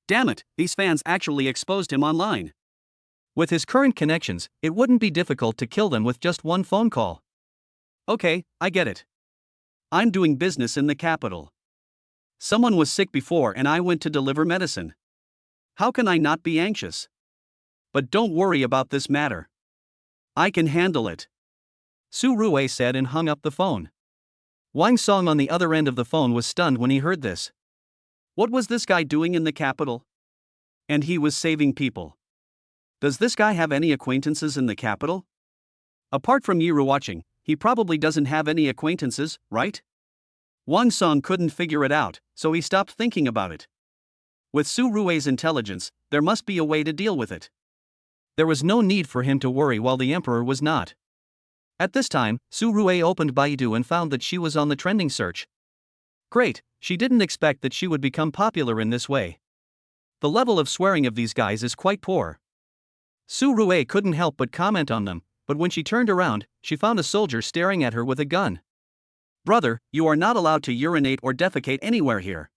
S1: Damn it, these fans actually exposed him online. With his current connections, it wouldn't be difficult to kill them with just one phone call. Okay, I get it. I'm doing business in the capital. Someone was sick before and I went to deliver medicine. How can I not be anxious? But don't worry about this matter. I can handle it. Su Rui said and hung up the phone. Wang Song on the other end of the phone was stunned when he heard this. What was this guy doing in the capital? And he was saving people. Does this guy have any acquaintances in the capital? Apart from Yiru watching, he probably doesn't have any acquaintances, right? Wang Song couldn't figure it out, so he stopped thinking about it. With Su Rui's intelligence, there must be a way to deal with it. There was no need for him to worry while the emperor was not. At this time, Su Rui opened Baidu and found that she was on the trending search. Great, she didn't expect that she would become popular in this way. The level of swearing of these guys is quite poor. Su Rui couldn't help but comment on them, but when she turned around, she found a soldier staring at her with a gun. Brother, you are not allowed to urinate or defecate anywhere here.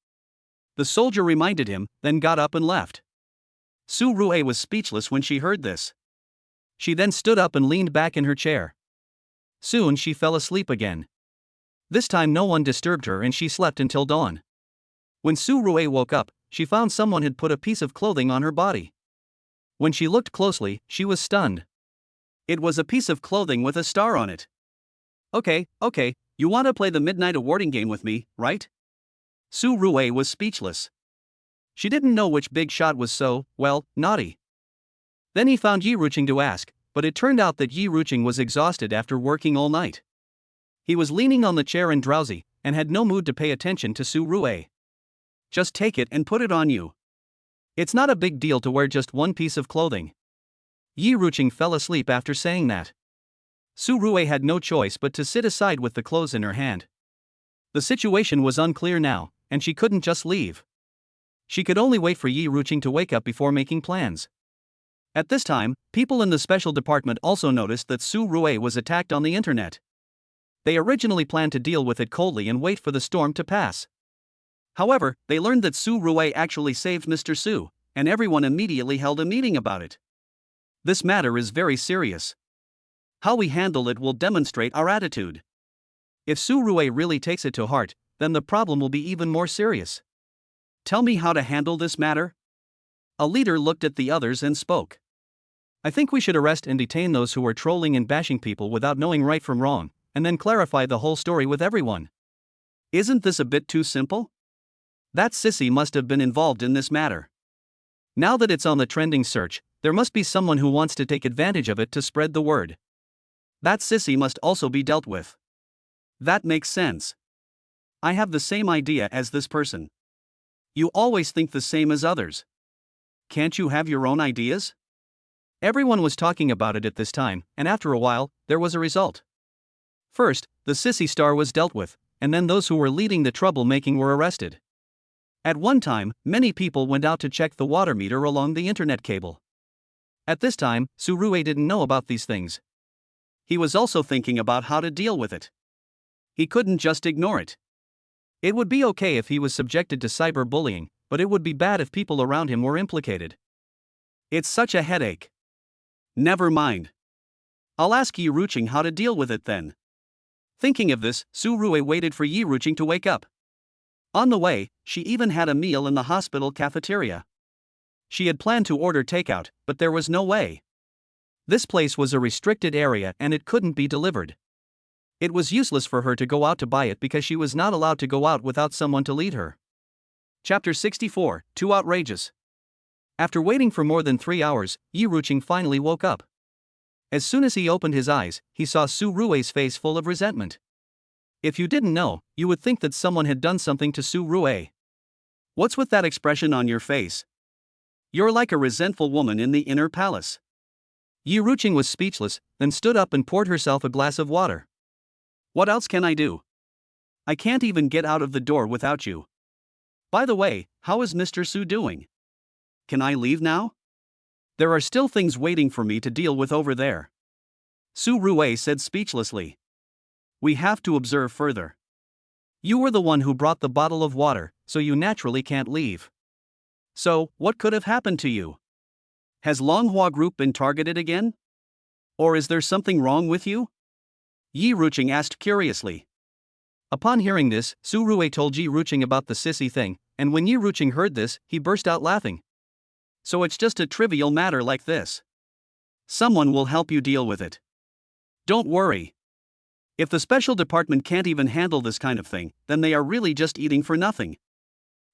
S1: The soldier reminded him, then got up and left. Su Rue was speechless when she heard this. She then stood up and leaned back in her chair. Soon she fell asleep again. This time no one disturbed her and she slept until dawn. When Su Rue woke up, she found someone had put a piece of clothing on her body. When she looked closely, she was stunned. It was a piece of clothing with a star on it. Okay, you want to play the midnight awarding game with me, right? Su Rue was speechless. She didn't know which big shot was so, well, naughty. Then he found Yi Ruqing to ask, but it turned out that Yi Ruqing was exhausted after working all night. He was leaning on the chair and drowsy, and had no mood to pay attention to Su Rue. Just take it and put it on you. It's not a big deal to wear just one piece of clothing. Yi Ruqing fell asleep after saying that. Su Rue had no choice but to sit aside with the clothes in her hand. The situation was unclear now, and she couldn't just leave. She could only wait for Yi Ruqing to wake up before making plans. At this time, people in the special department also noticed that Su Rue was attacked on the internet. They originally planned to deal with it coldly and wait for the storm to pass. However, they learned that Su Rue actually saved Mr. Su, and everyone immediately held a meeting about it. This matter is very serious. How we handle it will demonstrate our attitude. If Su Rue really takes it to heart, then the problem will be even more serious. Tell me how to handle this matter? A leader looked at the others and spoke. I think we should arrest and detain those who are trolling and bashing people without knowing right from wrong, and then clarify the whole story with everyone. Isn't this a bit too simple? That sissy must have been involved in this matter. Now that it's on the trending search, there must be someone who wants to take advantage of it to spread the word. That sissy must also be dealt with. That makes sense. I have the same idea as this person. You always think the same as others. Can't you have your own ideas? Everyone was talking about it at this time, and after a while, there was a result. First, the sissy star was dealt with, and then those who were leading the troublemaking were arrested. At one time, many people went out to check the water meter along the internet cable. At this time, Su Rue didn't know about these things. He was also thinking about how to deal with it. He couldn't just ignore it. It would be okay if he was subjected to cyberbullying, but it would be bad if people around him were implicated. It's such a headache. Never mind. I'll ask Yi Ruqing how to deal with it then. Thinking of this, Su Rue waited for Yi Ruqing to wake up. On the way, she even had a meal in the hospital cafeteria. She had planned to order takeout, but there was no way. This place was a restricted area and it couldn't be delivered. It was useless for her to go out to buy it because she was not allowed to go out without someone to lead her. Chapter 64, Too Outrageous. After waiting for more than 3 hours, Yi Ruqing finally woke up. As soon as he opened his eyes, he saw Su Rue's face full of resentment. If you didn't know, you would think that someone had done something to Su Rue. What's with that expression on your face? You're like a resentful woman in the inner palace. Yi Ruqing was speechless, then stood up and poured herself a glass of water. What else can I do? I can't even get out of the door without you. By the way, how is Mr. Su doing? Can I leave now? There are still things waiting for me to deal with over there. Su Rue said speechlessly. We have to observe further. You were the one who brought the bottle of water, so you naturally can't leave. So, what could have happened to you? Has Longhua Group been targeted again? Or is there something wrong with you? Yi Ruqing asked curiously. Upon hearing this, Su Rue told Yi Ruqing about the sissy thing, and when Yi Ruqing heard this, he burst out laughing. So it's just a trivial matter like this. Someone will help you deal with it. Don't worry. If the special department can't even handle this kind of thing, then they are really just eating for nothing.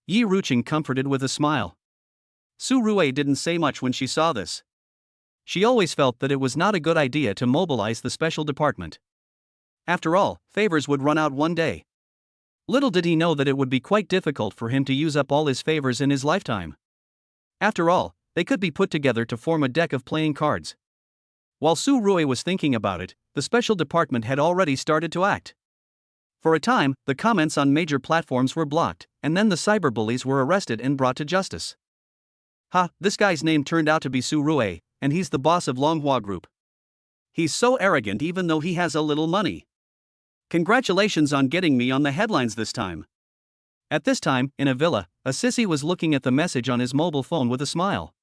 S1: Yi Ruqing comforted with a smile. Su Rue didn't say much when she saw this. She always felt that it was not a good idea to mobilize the special department. After all, favors would run out one day. Little did he know that it would be quite difficult for him to use up all his favors in his lifetime. After all, they could be put together to form a deck of playing cards. While Su Rue was thinking about it, the special department had already started to act. For a time, the comments on major platforms were blocked, and then the cyberbullies were arrested and brought to justice. This guy's name turned out to be Su Rue, and he's the boss of Longhua Group. He's so arrogant even though he has a little money. Congratulations on getting me on the headlines this time. At this time, in a villa, a sissy was looking at the message on his mobile phone with a smile.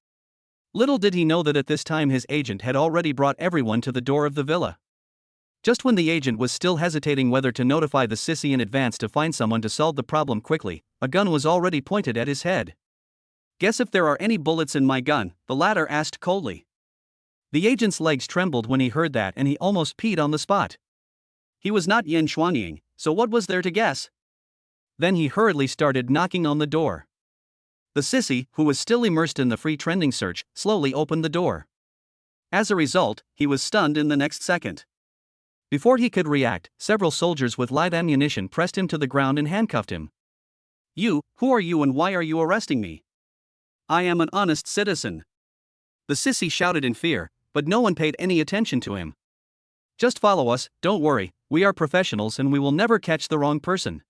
S1: Little did he know that at this time his agent had already brought everyone to the door of the villa. Just when the agent was still hesitating whether to notify the sissy in advance to find someone to solve the problem quickly, a gun was already pointed at his head. "Guess if there are any bullets in my gun," the latter asked coldly. The agent's legs trembled when he heard that and he almost peed on the spot. He was not Yin Xuanying, so what was there to guess? Then he hurriedly started knocking on the door. The sissy, who was still immersed in the free trending search, slowly opened the door. As a result, he was stunned in the next second. Before he could react, several soldiers with live ammunition pressed him to the ground and handcuffed him. "You, who are you and why are you arresting me?" "I am an honest citizen." The sissy shouted in fear, but no one paid any attention to him. "Just follow us, don't worry, we are professionals and we will never catch the wrong person,"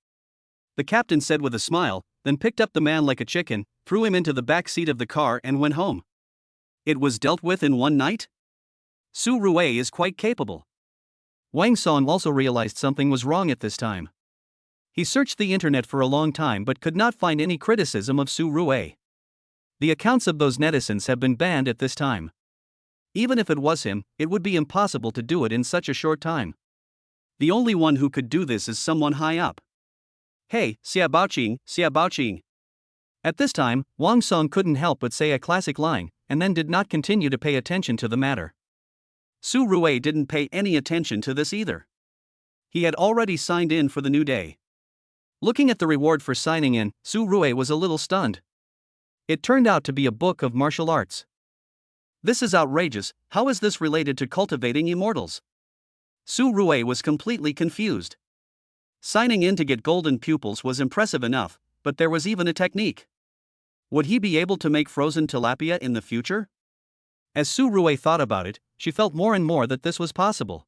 S1: the captain said with a smile, then picked up the man like a chicken, threw him into the back seat of the car and went home. It was dealt with in one night? Su Rui is quite capable. Wang Song also realized something was wrong at this time. He searched the internet for a long time but could not find any criticism of Su Rui. The accounts of those netizens have been banned at this time. Even if it was him, it would be impossible to do it in such a short time. The only one who could do this is someone high up. "Hey, Xiaobaoqing." At this time, Wang Song couldn't help but say a classic line, and then did not continue to pay attention to the matter. Su Rui didn't pay any attention to this either. He had already signed in for the new day. Looking at the reward for signing in, Su Rui was a little stunned. It turned out to be a book of martial arts. This is outrageous, how is this related to cultivating immortals? Su Rui was completely confused. Signing in to get golden pupils was impressive enough, but there was even a technique. Would he be able to make frozen tilapia in the future? As Su Rui thought about it, she felt more and more that this was possible.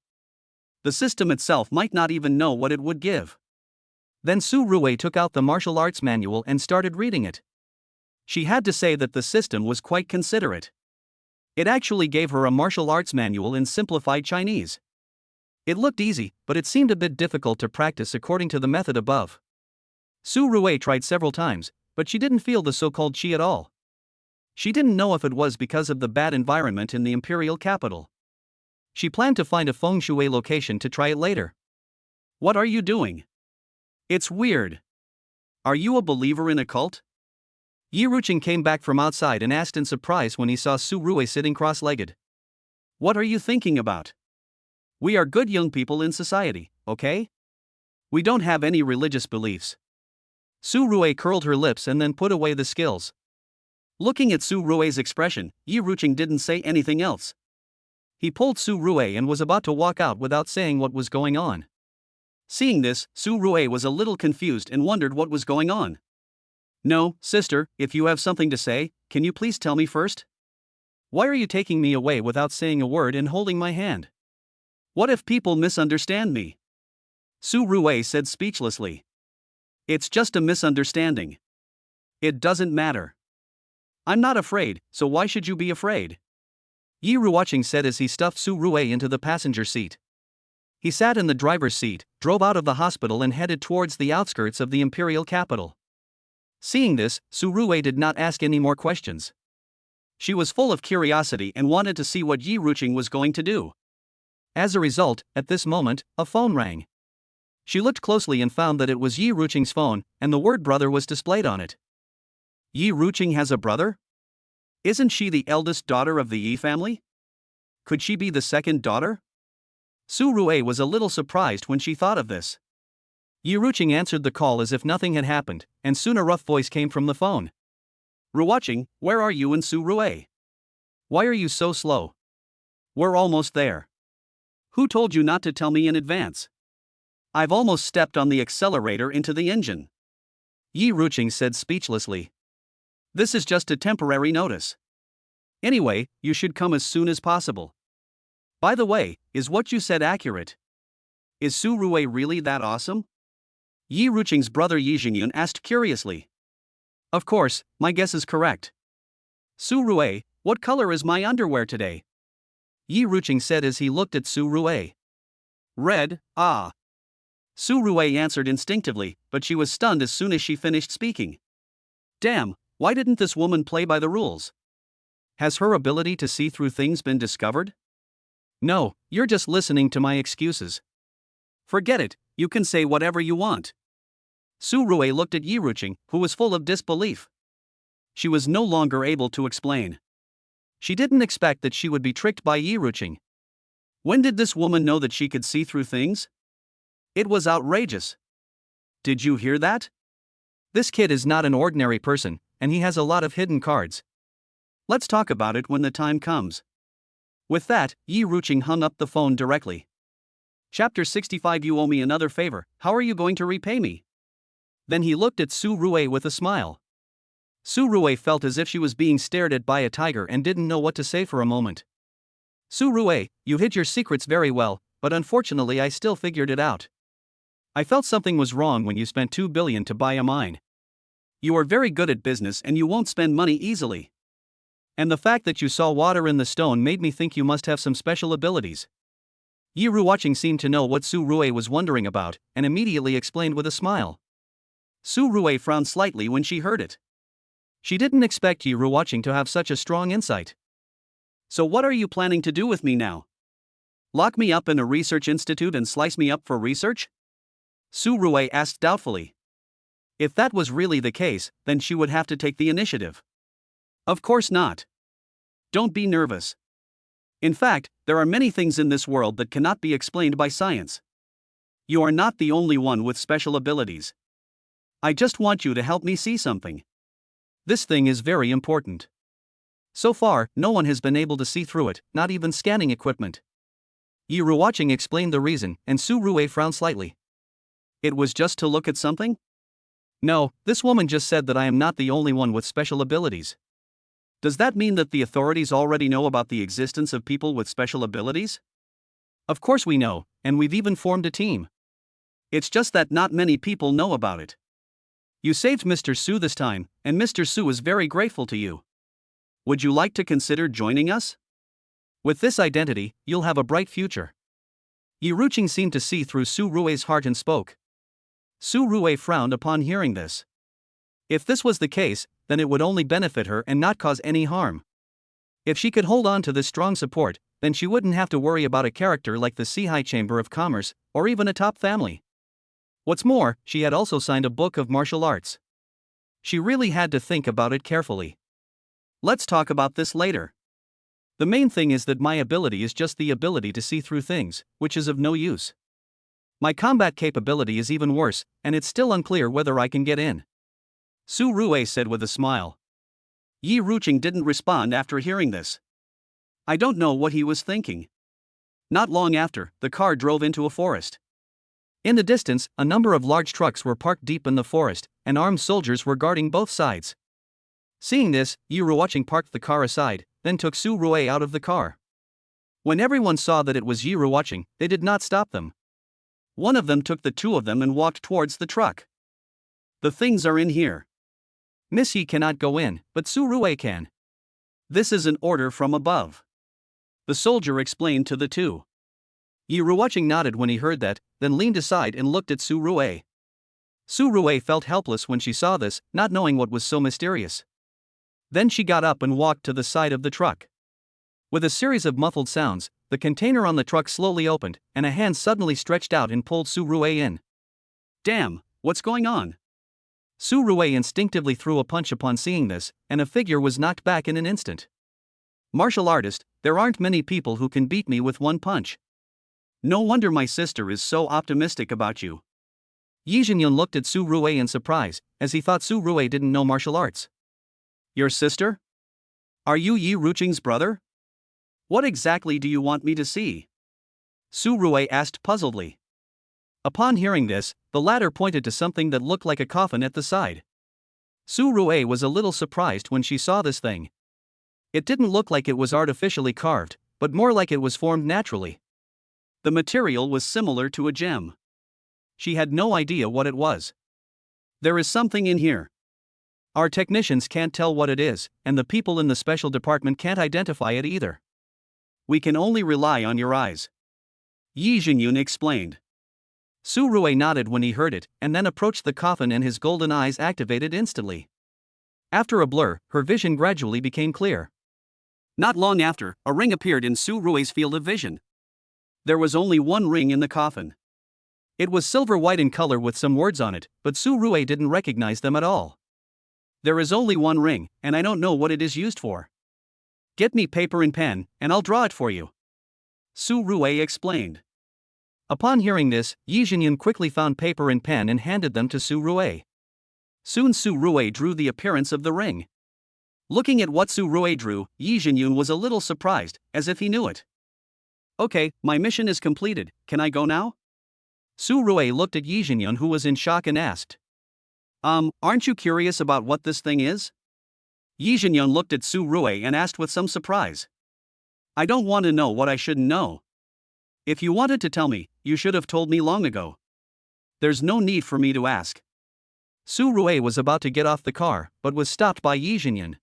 S1: The system itself might not even know what it would give. Then Su Rui took out the martial arts manual and started reading it. She had to say that the system was quite considerate. It actually gave her a martial arts manual in simplified Chinese. It looked easy, but it seemed a bit difficult to practice according to the method above. Su Rui tried several times, but she didn't feel the so-called qi at all. She didn't know if it was because of the bad environment in the imperial capital. She planned to find a feng shui location to try it later. "What are you doing? It's weird. Are you a believer in a cult?" Yi Ruqing came back from outside and asked in surprise when he saw Su Rui sitting cross-legged. "What are you thinking about? We are good young people in society, okay? We don't have any religious beliefs." Su Rui curled her lips and then put away the skills. Looking at Su Rui's expression, Yi Ruqing didn't say anything else. He pulled Su Rui and was about to walk out without saying what was going on. Seeing this, Su Rui was a little confused and wondered what was going on. "No, sister, if you have something to say, can you please tell me first? Why are you taking me away without saying a word and holding my hand? What if people misunderstand me?" Su Rui said speechlessly. "It's just a misunderstanding. It doesn't matter. I'm not afraid, so why should you be afraid?" Yi Ruqing said as he stuffed Su Rui into the passenger seat. He sat in the driver's seat, drove out of the hospital and headed towards the outskirts of the imperial capital. Seeing this, Su Rui did not ask any more questions. She was full of curiosity and wanted to see what Yi Ruqing was going to do. As a result, at this moment, a phone rang. She looked closely and found that it was Yi Ruqing's phone, and the word brother was displayed on it. Yi Ruqing has a brother? Isn't she the eldest daughter of the Yi family? Could she be the second daughter? Su Rui was a little surprised when she thought of this. Yi Ruqing answered the call as if nothing had happened, and soon a rough voice came from the phone. "Ruqing, where are you and Su Rui? Why are you so slow? We're almost there. Who told you not to tell me in advance? I've almost stepped on the accelerator into the engine." Yi Ruqing said speechlessly. "This is just a temporary notice. Anyway, you should come as soon as possible. By the way, is what you said accurate? Is Su Rui really that awesome?" Yi Ruqing's brother Yi Jingyun asked curiously. "Of course, my guess is correct. Su Rui, what color is my underwear today?" Yi Ruqing said as he looked at Su Rui. "Red, ah." Su Rui answered instinctively, but she was stunned as soon as she finished speaking. Damn, why didn't this woman play by the rules? Has her ability to see through things been discovered? No, you're just listening to my excuses. Forget it, you can say whatever you want. Su Rui looked at Yi Ruqing, who was full of disbelief. She was no longer able to explain. She didn't expect that she would be tricked by Yi Ruqing. When did this woman know that she could see through things? It was outrageous. Did you hear that? This kid is not an ordinary person, and he has a lot of hidden cards. Let's talk about it when the time comes. With that, Yi Ruqing hung up the phone directly. Chapter 65. You owe me another favor, how are you going to repay me? Then he looked at Su Rui with a smile. Su Rui felt as if she was being stared at by a tiger and didn't know what to say for a moment. Su Rui, you hid your secrets very well, but unfortunately I still figured it out. I felt something was wrong when you spent 2 billion to buy a mine. You are very good at business and you won't spend money easily. And the fact that you saw water in the stone made me think you must have some special abilities. Yi Ruqing seemed to know what Su Rui was wondering about, and immediately explained with a smile. Su Rui frowned slightly when she heard it. She didn't expect Yi Ruqing to have such a strong insight. So what are you planning to do with me now? Lock me up in a research institute and slice me up for research? Su Rui asked doubtfully. If that was really the case, then she would have to take the initiative. Of course not. Don't be nervous. In fact, there are many things in this world that cannot be explained by science. You are not the only one with special abilities. I just want you to help me see something. This thing is very important. So far, no one has been able to see through it, not even scanning equipment. Yi Ruqing explained the reason, and Su Rui frowned slightly. It was just to look at something? No, this woman just said that I am not the only one with special abilities. Does that mean that the authorities already know about the existence of people with special abilities? Of course we know, and we've even formed a team. It's just that not many people know about it. You saved Mr. Su this time, and Mr. Su is very grateful to you. Would you like to consider joining us? With this identity, you'll have a bright future. Yi Ruqing seemed to see through Su Rui's heart and spoke. Su Rui frowned upon hearing this. If this was the case, then it would only benefit her and not cause any harm. If she could hold on to this strong support, then she wouldn't have to worry about a character like the Shanghai Chamber of Commerce, or even a top family. What's more, she had also signed a book of martial arts. She really had to think about it carefully. Let's talk about this later. The main thing is that my ability is just the ability to see through things, which is of no use. My combat capability is even worse, and it's still unclear whether I can get in. Su Rui said with a smile. Yi Ruqing didn't respond after hearing this. I don't know what he was thinking. Not long after, the car drove into a forest. In the distance, a number of large trucks were parked deep in the forest, and armed soldiers were guarding both sides. Seeing this, Yi Ruqing parked the car aside, then took Su Rui out of the car. When everyone saw that it was Yi Ruqing, they did not stop them. One of them took the two of them and walked towards the truck. The things are in here. Miss Yi cannot go in, but Su Rui can. This is an order from above. The soldier explained to the two. Yi Ruqing nodded when he heard that, then leaned aside and looked at Su Rui. Su Rui felt helpless when she saw this, not knowing what was so mysterious. Then she got up and walked to the side of the truck. With a series of muffled sounds, the container on the truck slowly opened, and a hand suddenly stretched out and pulled Su Rui in. Damn, what's going on? Su Rui instinctively threw a punch upon seeing this, and a figure was knocked back in an instant. Martial artist, there aren't many people who can beat me with one punch. No wonder my sister is so optimistic about you. Yi Jinyun looked at Su Rui in surprise, as he thought Su Rui didn't know martial arts. Your sister? Are you Yi Ruqing's brother? What exactly do you want me to see? Su Rui asked puzzledly. Upon hearing this, the latter pointed to something that looked like a coffin at the side. Su Rui was a little surprised when she saw this thing. It didn't look like it was artificially carved, but more like it was formed naturally. The material was similar to a gem. She had no idea what it was. There is something in here. Our technicians can't tell what it is, and the people in the special department can't identify it either. We can only rely on your eyes. Yi Jinyun explained. Su Rui nodded when he heard it, and then approached the coffin and his golden eyes activated instantly. After a blur, her vision gradually became clear. Not long after, a ring appeared in Su Rui's field of vision. There was only one ring in the coffin. It was silver-white in color with some words on it, but Su Rui didn't recognize them at all. There is only one ring, and I don't know what it is used for. Get me paper and pen, and I'll draw it for you. Su Rui explained. Upon hearing this, Yi Jinyun quickly found paper and pen and handed them to Su Rui. Soon Su Rui drew the appearance of the ring. Looking at what Su Rui drew, Yi Jinyun was a little surprised, as if he knew it. Okay, my mission is completed, can I go now? Su Rui looked at Yi Jinyun, who was in shock, and asked. Aren't you curious about what this thing is? Yi Jinyun looked at Su Rui and asked with some surprise. I don't want to know what I shouldn't know. If you wanted to tell me, you should have told me long ago. There's no need for me to ask. Su Rui was about to get off the car, but was stopped by Yi Jinyun.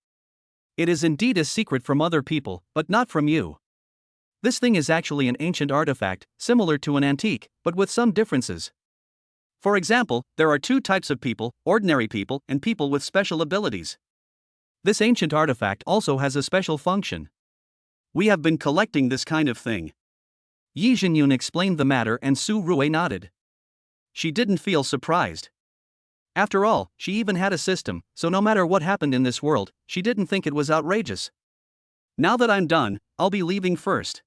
S1: It is indeed a secret from other people, but not from you. This thing is actually an ancient artifact, similar to an antique, but with some differences. For example, there are two types of people, ordinary people and people with special abilities. This ancient artifact also has a special function. We have been collecting this kind of thing. Yi Jinyun explained the matter and Su Rui nodded. She didn't feel surprised. After all, she even had a system, so no matter what happened in this world, she didn't think it was outrageous. Now that I'm done, I'll be leaving first.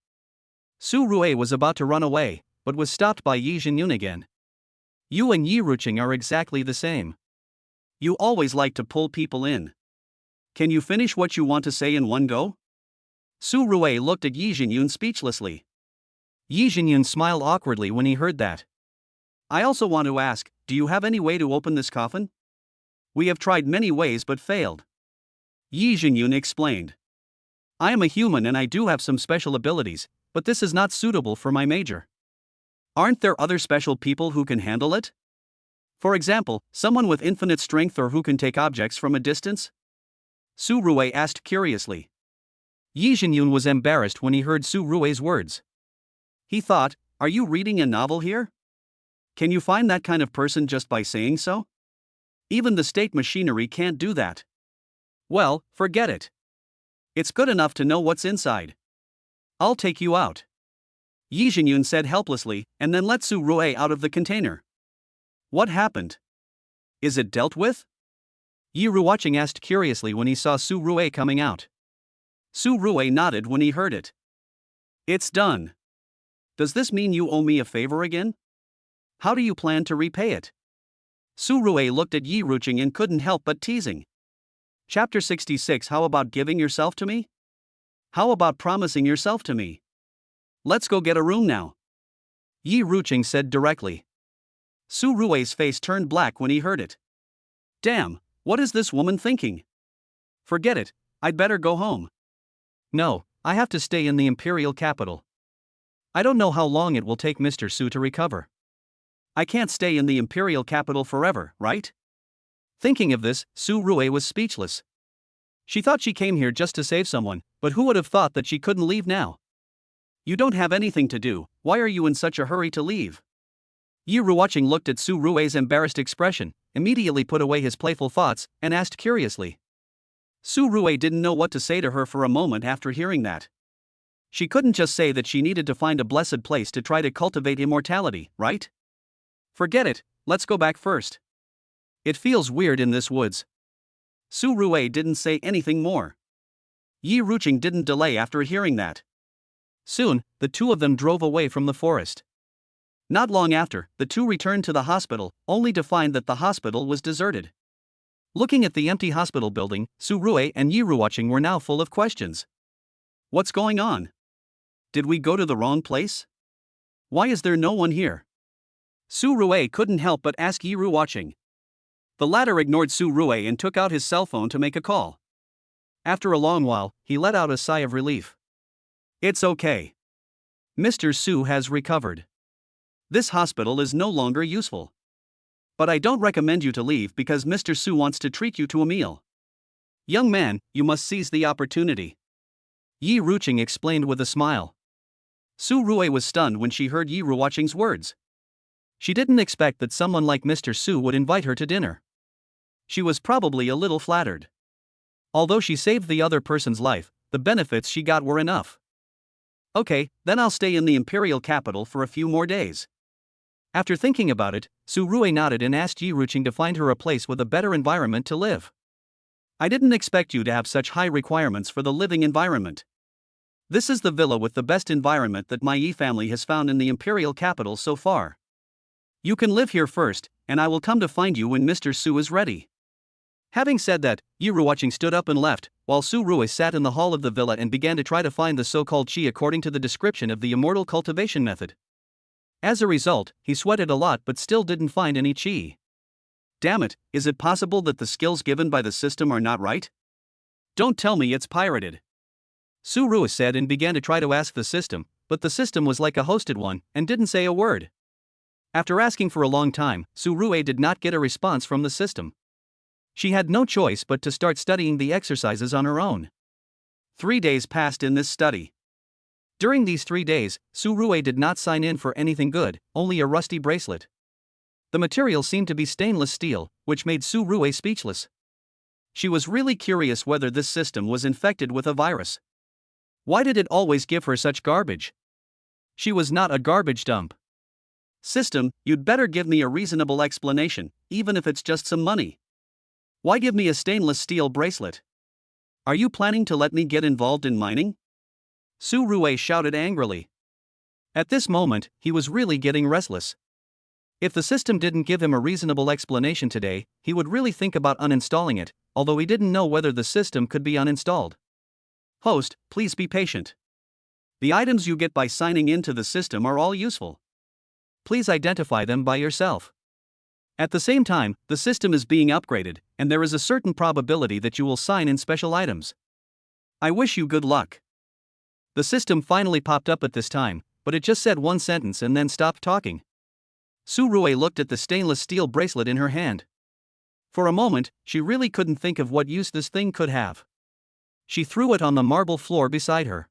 S1: Su Rui was about to run away, but was stopped by Yi Jinyun again. You and Yi Ruqing are exactly the same. You always like to pull people in. Can you finish what you want to say in one go? Su Rui looked at Yi Jinyun speechlessly. Yi Jinyun smiled awkwardly when he heard that. I also want to ask, do you have any way to open this coffin? We have tried many ways but failed. Yi Jinyun explained. I am a human and I do have some special abilities, but this is not suitable for my major. Aren't there other special people who can handle it? For example, someone with infinite strength or who can take objects from a distance? Su Rui asked curiously. Yi Jinyun was embarrassed when he heard Su Rui's words. He thought, are you reading a novel here? Can you find that kind of person just by saying so? Even the state machinery can't do that. Well, forget it. It's good enough to know what's inside. I'll take you out. Yi Jinyun said helplessly, and then let Su Rui out of the container. What happened? Is it dealt with? Yi Ruqing asked curiously when he saw Su Rui coming out. Su Rui nodded when he heard it. It's done. Does this mean you owe me a favor again? How do you plan to repay it? Su Rui looked at Yi Ruqing and couldn't help but teasing. Chapter 66. How about giving yourself to me? How about promising yourself to me? Let's go get a room now. Yi Ruqing said directly. Su Rui's face turned black when he heard it. Damn, what is this woman thinking? Forget it, I'd better go home. No, I have to stay in the imperial capital. I don't know how long it will take Mr. Su to recover. I can't stay in the imperial capital forever, right? Thinking of this, Su Rui was speechless. She thought she came here just to save someone, but who would have thought that she couldn't leave now? You don't have anything to do, why are you in such a hurry to leave? Yi Ruqing looked at Su Rui's embarrassed expression, immediately put away his playful thoughts, and asked curiously. Su Rui didn't know what to say to her for a moment after hearing that. She couldn't just say that she needed to find a blessed place to try to cultivate immortality, right? Forget it, let's go back first. It feels weird in this woods. Su Rui didn't say anything more. Yi Ruqing didn't delay after hearing that. Soon, the two of them drove away from the forest. Not long after, the two returned to the hospital, only to find that the hospital was deserted. Looking at the empty hospital building, Su Rui and Yi Ruqing were now full of questions. What's going on? Did we go to the wrong place? Why is there no one here? Su Rui couldn't help but ask Yi Ruqing. The latter ignored Su Rui and took out his cell phone to make a call. After a long while, he let out a sigh of relief. It's okay. Mr. Su has recovered. This hospital is no longer useful. But I don't recommend you to leave because Mr. Su wants to treat you to a meal. Young man, you must seize the opportunity. Yi Ruqing explained with a smile. Su Rui was stunned when she heard Yi Ruqing's words. She didn't expect that someone like Mr. Su would invite her to dinner. She was probably a little flattered. Although she saved the other person's life, the benefits she got were enough. Okay, then I'll stay in the imperial capital for a few more days. After thinking about it, Su Rui nodded and asked Yi Ruqing to find her a place with a better environment to live. I didn't expect you to have such high requirements for the living environment. This is the villa with the best environment that my Yi family has found in the imperial capital so far. You can live here first, and I will come to find you when Mr. Su is ready. Having said that, Yi Ruqing stood up and left, while Su Rui sat in the hall of the villa and began to try to find the so-called qi according to the description of the immortal cultivation method. As a result, he sweated a lot but still didn't find any qi. Damn it, is it possible that the skills given by the system are not right? Don't tell me it's pirated. Su Rui said and began to try to ask the system, but the system was like a hosted one and didn't say a word. After asking for a long time, Su Rui did not get a response from the system. She had no choice but to start studying the exercises on her own. 3 days passed in this study. During these 3 days, Su Rui did not sign in for anything good, only a rusty bracelet. The material seemed to be stainless steel, which made Su Rui speechless. She was really curious whether this system was infected with a virus. Why did it always give her such garbage? She was not a garbage dump. System, you'd better give me a reasonable explanation, even if it's just some money. Why give me a stainless steel bracelet? Are you planning to let me get involved in mining? Su Rui shouted angrily. At this moment, he was really getting restless. If the system didn't give him a reasonable explanation today, he would really think about uninstalling it, although he didn't know whether the system could be uninstalled. Host, please be patient. The items you get by signing into the system are all useful. Please identify them by yourself. At the same time, the system is being upgraded, and there is a certain probability that you will sign in special items. I wish you good luck. The system finally popped up at this time, but it just said one sentence and then stopped talking. Su Rui looked at the stainless steel bracelet in her hand. For a moment, she really couldn't think of what use this thing could have. She threw it on the marble floor beside her.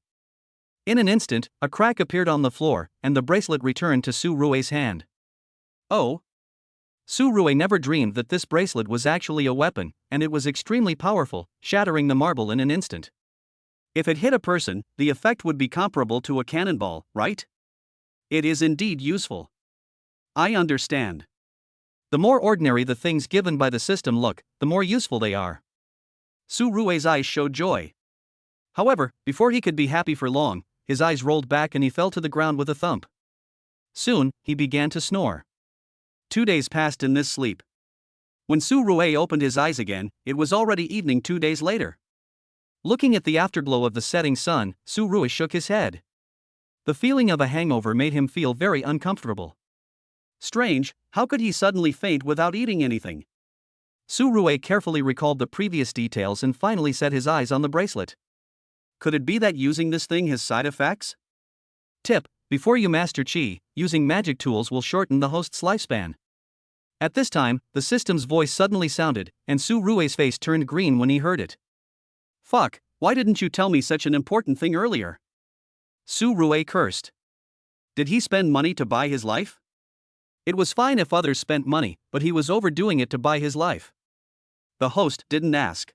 S1: In an instant, a crack appeared on the floor, and the bracelet returned to Su Rui's hand. Oh! Su Rui never dreamed that this bracelet was actually a weapon, and it was extremely powerful, shattering the marble in an instant. If it hit a person, the effect would be comparable to a cannonball, right? It is indeed useful. I understand. The more ordinary the things given by the system look, the more useful they are. Su Rui's eyes showed joy. However, before he could be happy for long, his eyes rolled back and he fell to the ground with a thump. Soon, he began to snore. 2 days passed in this sleep. When Su Rui opened his eyes again, it was already evening 2 days later. Looking at the afterglow of the setting sun, Su Rui shook his head. The feeling of a hangover made him feel very uncomfortable. Strange, how could he suddenly faint without eating anything? Su Rui carefully recalled the previous details and finally set his eyes on the bracelet. Could it be that using this thing has side effects? Tip: before you master Qi, using magic tools will shorten the host's lifespan. At this time, the system's voice suddenly sounded, and Su Rui's face turned green when he heard it. Fuck, why didn't you tell me such an important thing earlier? Su Rui cursed. Did he spend money to buy his life? It was fine if others spent money, but he was overdoing it to buy his life. The host didn't ask.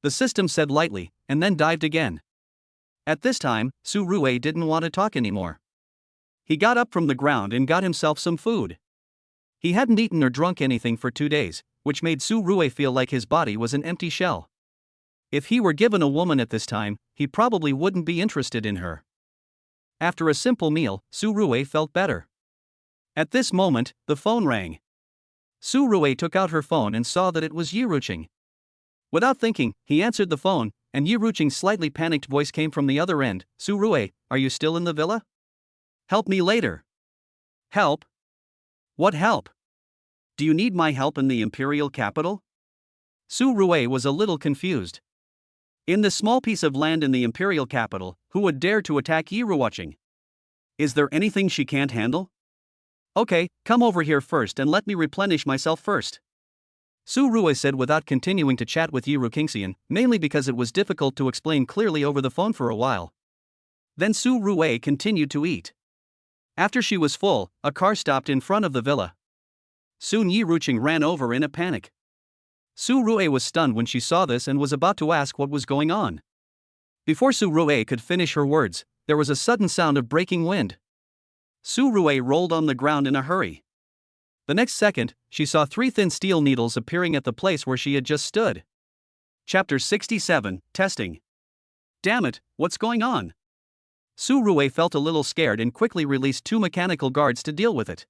S1: The system said lightly, and then dived again. At this time, Su Rui didn't want to talk anymore. He got up from the ground and got himself some food. He hadn't eaten or drunk anything for 2 days, which made Su Rui feel like his body was an empty shell. If he were given a woman at this time, he probably wouldn't be interested in her. After a simple meal, Su Rui felt better. At this moment, the phone rang. Su Rui took out her phone and saw that it was Yi Ruqing. Without thinking, he answered the phone, and Yi Ruqing's slightly panicked voice came from the other end. Su Rui, are you still in the villa? Help me later. Help? What help? Do you need my help in the imperial capital? Su Rui was a little confused. In this small piece of land in the imperial capital, who would dare to attack Yi Ruqing? Is there anything she can't handle? Okay, come over here first and let me replenish myself first. Su Rui said without continuing to chat with Yi Ruqing, mainly because it was difficult to explain clearly over the phone for a while. Then Su Rui continued to eat. After she was full, a car stopped in front of the villa. Soon Yi Ruqing ran over in a panic. Su Rui was stunned when she saw this and was about to ask what was going on. Before Su Rue could finish her words, there was a sudden sound of breaking wind. Su Rue rolled on the ground in a hurry. The next second, she saw 3 thin steel needles appearing at the place where she had just stood. Chapter 67, Testing. Damn it, what's going on? Su Rue felt a little scared and quickly released 2 mechanical guards to deal with it.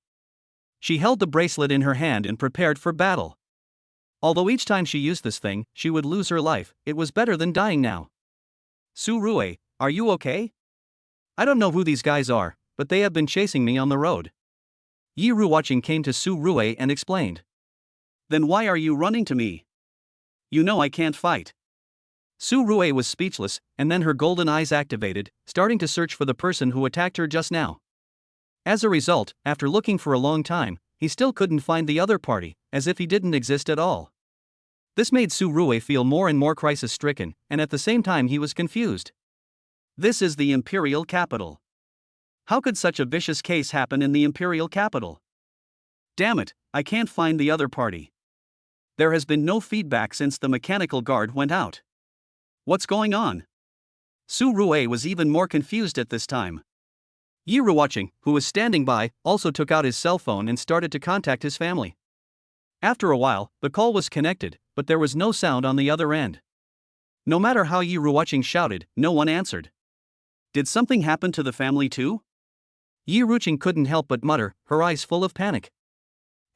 S1: She held the bracelet in her hand and prepared for battle. Although each time she used this thing, she would lose her life, it was better than dying now. Su Rue, are you okay? I don't know who these guys are, but they have been chasing me on the road. Yi Ruoqing came to Su Rue and explained. Then why are you running to me? You know I can't fight. Su Rue was speechless, and then her golden eyes activated, starting to search for the person who attacked her just now. As a result, after looking for a long time, he still couldn't find the other party, as if he didn't exist at all. This made Su Rue feel more and more crisis-stricken, and at the same time he was confused. This is the imperial capital. How could such a vicious case happen in the imperial capital? Damn it, I can't find the other party. There has been no feedback since the mechanical guard went out. What's going on? Su Rue was even more confused at this time. Yi Ruoqing, who was standing by, also took out his cell phone and started to contact his family. After a while, the call was connected, but there was no sound on the other end. No matter how Yi Ruoqing shouted, no one answered. Did something happen to the family too? Yi Ruoqing couldn't help but mutter, her eyes full of panic.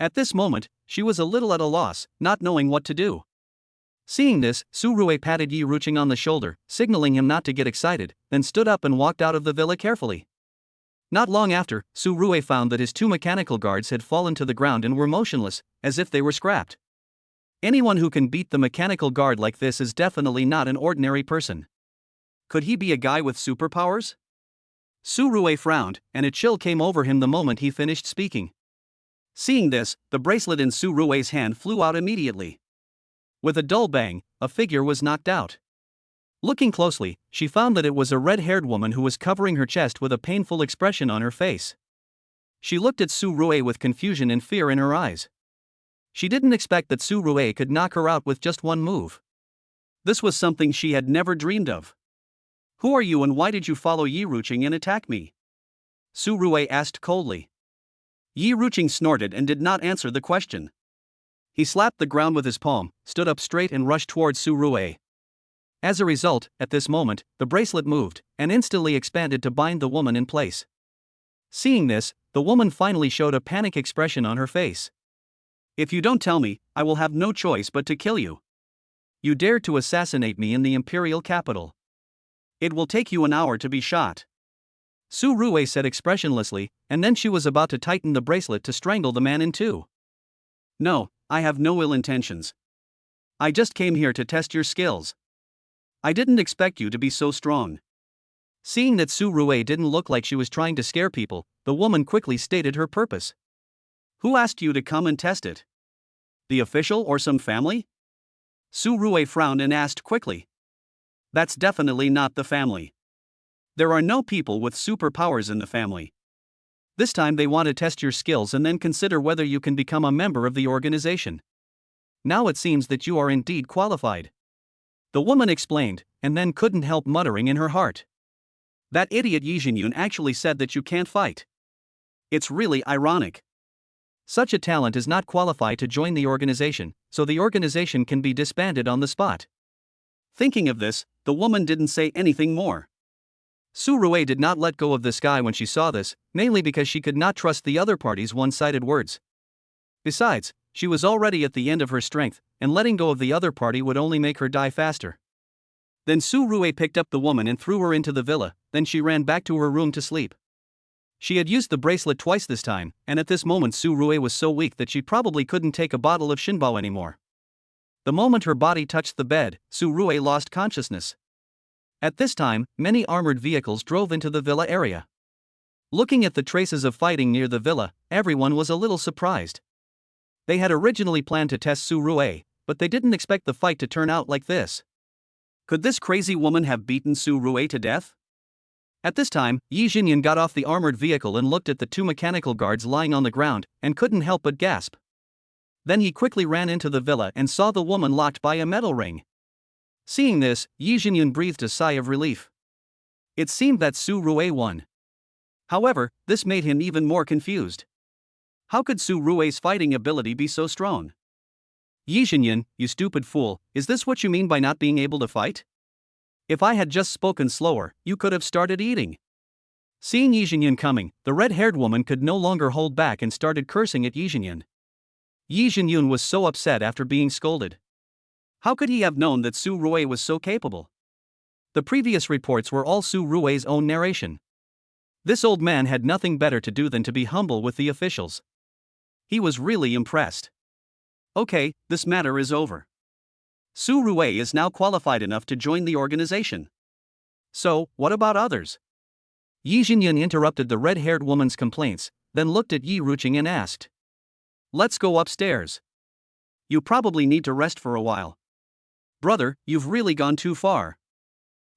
S1: At this moment, she was a little at a loss, not knowing what to do. Seeing this, Su Rue patted Yi Ruoqing on the shoulder, signaling him not to get excited, then stood up and walked out of the villa carefully. Not long after, Su Rue found that his 2 mechanical guards had fallen to the ground and were motionless, as if they were scrapped. Anyone who can beat the mechanical guard like this is definitely not an ordinary person. Could he be a guy with superpowers? Su Rue frowned, and a chill came over him the moment he finished speaking. Seeing this, the bracelet in Su Rue's hand flew out immediately. With a dull bang, a figure was knocked out. Looking closely, she found that it was a red-haired woman who was covering her chest with a painful expression on her face. She looked at Su Rue with confusion and fear in her eyes. She didn't expect that Su Rue could knock her out with just one move. This was something she had never dreamed of. Who are you and why did you follow Yi Ruoqing and attack me? Su Rue asked coldly. Yi Ruoqing snorted and did not answer the question. He slapped the ground with his palm, stood up straight and rushed towards Su Rue. As a result, at this moment, the bracelet moved, and instantly expanded to bind the woman in place. Seeing this, the woman finally showed a panic expression on her face. If you don't tell me, I will have no choice but to kill you. You dared to assassinate me in the imperial capital. It will take you an hour to be shot. Su Rue said expressionlessly, and then she was about to tighten the bracelet to strangle the man in 2. No, I have no ill intentions. I just came here to test your skills. I didn't expect you to be so strong. Seeing that Su Rue didn't look like she was trying to scare people, the woman quickly stated her purpose. Who asked you to come and test it? The official or some family? Su Rue frowned and asked quickly. That's definitely not the family. There are no people with superpowers in the family. This time they want to test your skills and then consider whether you can become a member of the organization. Now it seems that you are indeed qualified. The woman explained, and then couldn't help muttering in her heart. That idiot Yi Jinyun actually said that you can't fight. It's really ironic. Such a talent is not qualified to join the organization, so the organization can be disbanded on the spot. Thinking of this, the woman didn't say anything more. Su Rue did not let go of this guy when she saw this, mainly because she could not trust the other party's one-sided words. Besides, she was already at the end of her strength, and letting go of the other party would only make her die faster. Then Su Rue picked up the woman and threw her into the villa, then she ran back to her room to sleep. She had used the bracelet twice this time, and at this moment Su Rue was so weak that she probably couldn't take a bottle of Shinbao anymore. The moment her body touched the bed, Su Rue lost consciousness. At this time, many armored vehicles drove into the villa area. Looking at the traces of fighting near the villa, everyone was a little surprised. They had originally planned to test Su Rue, but they didn't expect the fight to turn out like this. Could this crazy woman have beaten Su Rue to death? At this time, Yi Jinyun got off the armored vehicle and looked at the 2 mechanical guards lying on the ground, and couldn't help but gasp. Then he quickly ran into the villa and saw the woman locked by a metal ring. Seeing this, Yi Jinyun breathed a sigh of relief. It seemed that Su Rue won. However, this made him even more confused. How could Su Rue's fighting ability be so strong? Yi Jinyun, you stupid fool, is this what you mean by not being able to fight? If I had just spoken slower, you could have started eating. Seeing Yi Jinyun coming, the red-haired woman could no longer hold back and started cursing at Yi Jinyun. Yi Jinyun was so upset after being scolded. How could he have known that Su Rue was so capable? The previous reports were all Su Rue's own narration. This old man had nothing better to do than to be humble with the officials. He was really impressed. Okay, this matter is over. Su Rue is now qualified enough to join the organization. So, what about others? Yi Jinyun interrupted the red-haired woman's complaints, then looked at Yi Ruqing and asked. Let's go upstairs. You probably need to rest for a while. Brother, you've really gone too far.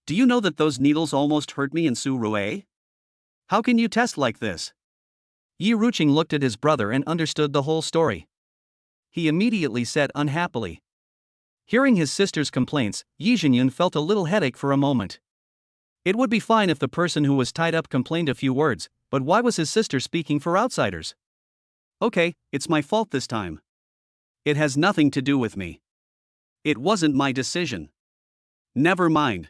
S1: Do you know that those needles almost hurt me in Su Rue? How can you test like this? Yi Ruqing looked at his brother and understood the whole story. He immediately said unhappily. Hearing his sister's complaints, Yi Jinyun felt a little headache for a moment. It would be fine if the person who was tied up complained a few words, but why was his sister speaking for outsiders? Okay, it's my fault this time. It has nothing to do with me. It wasn't my decision. Never mind.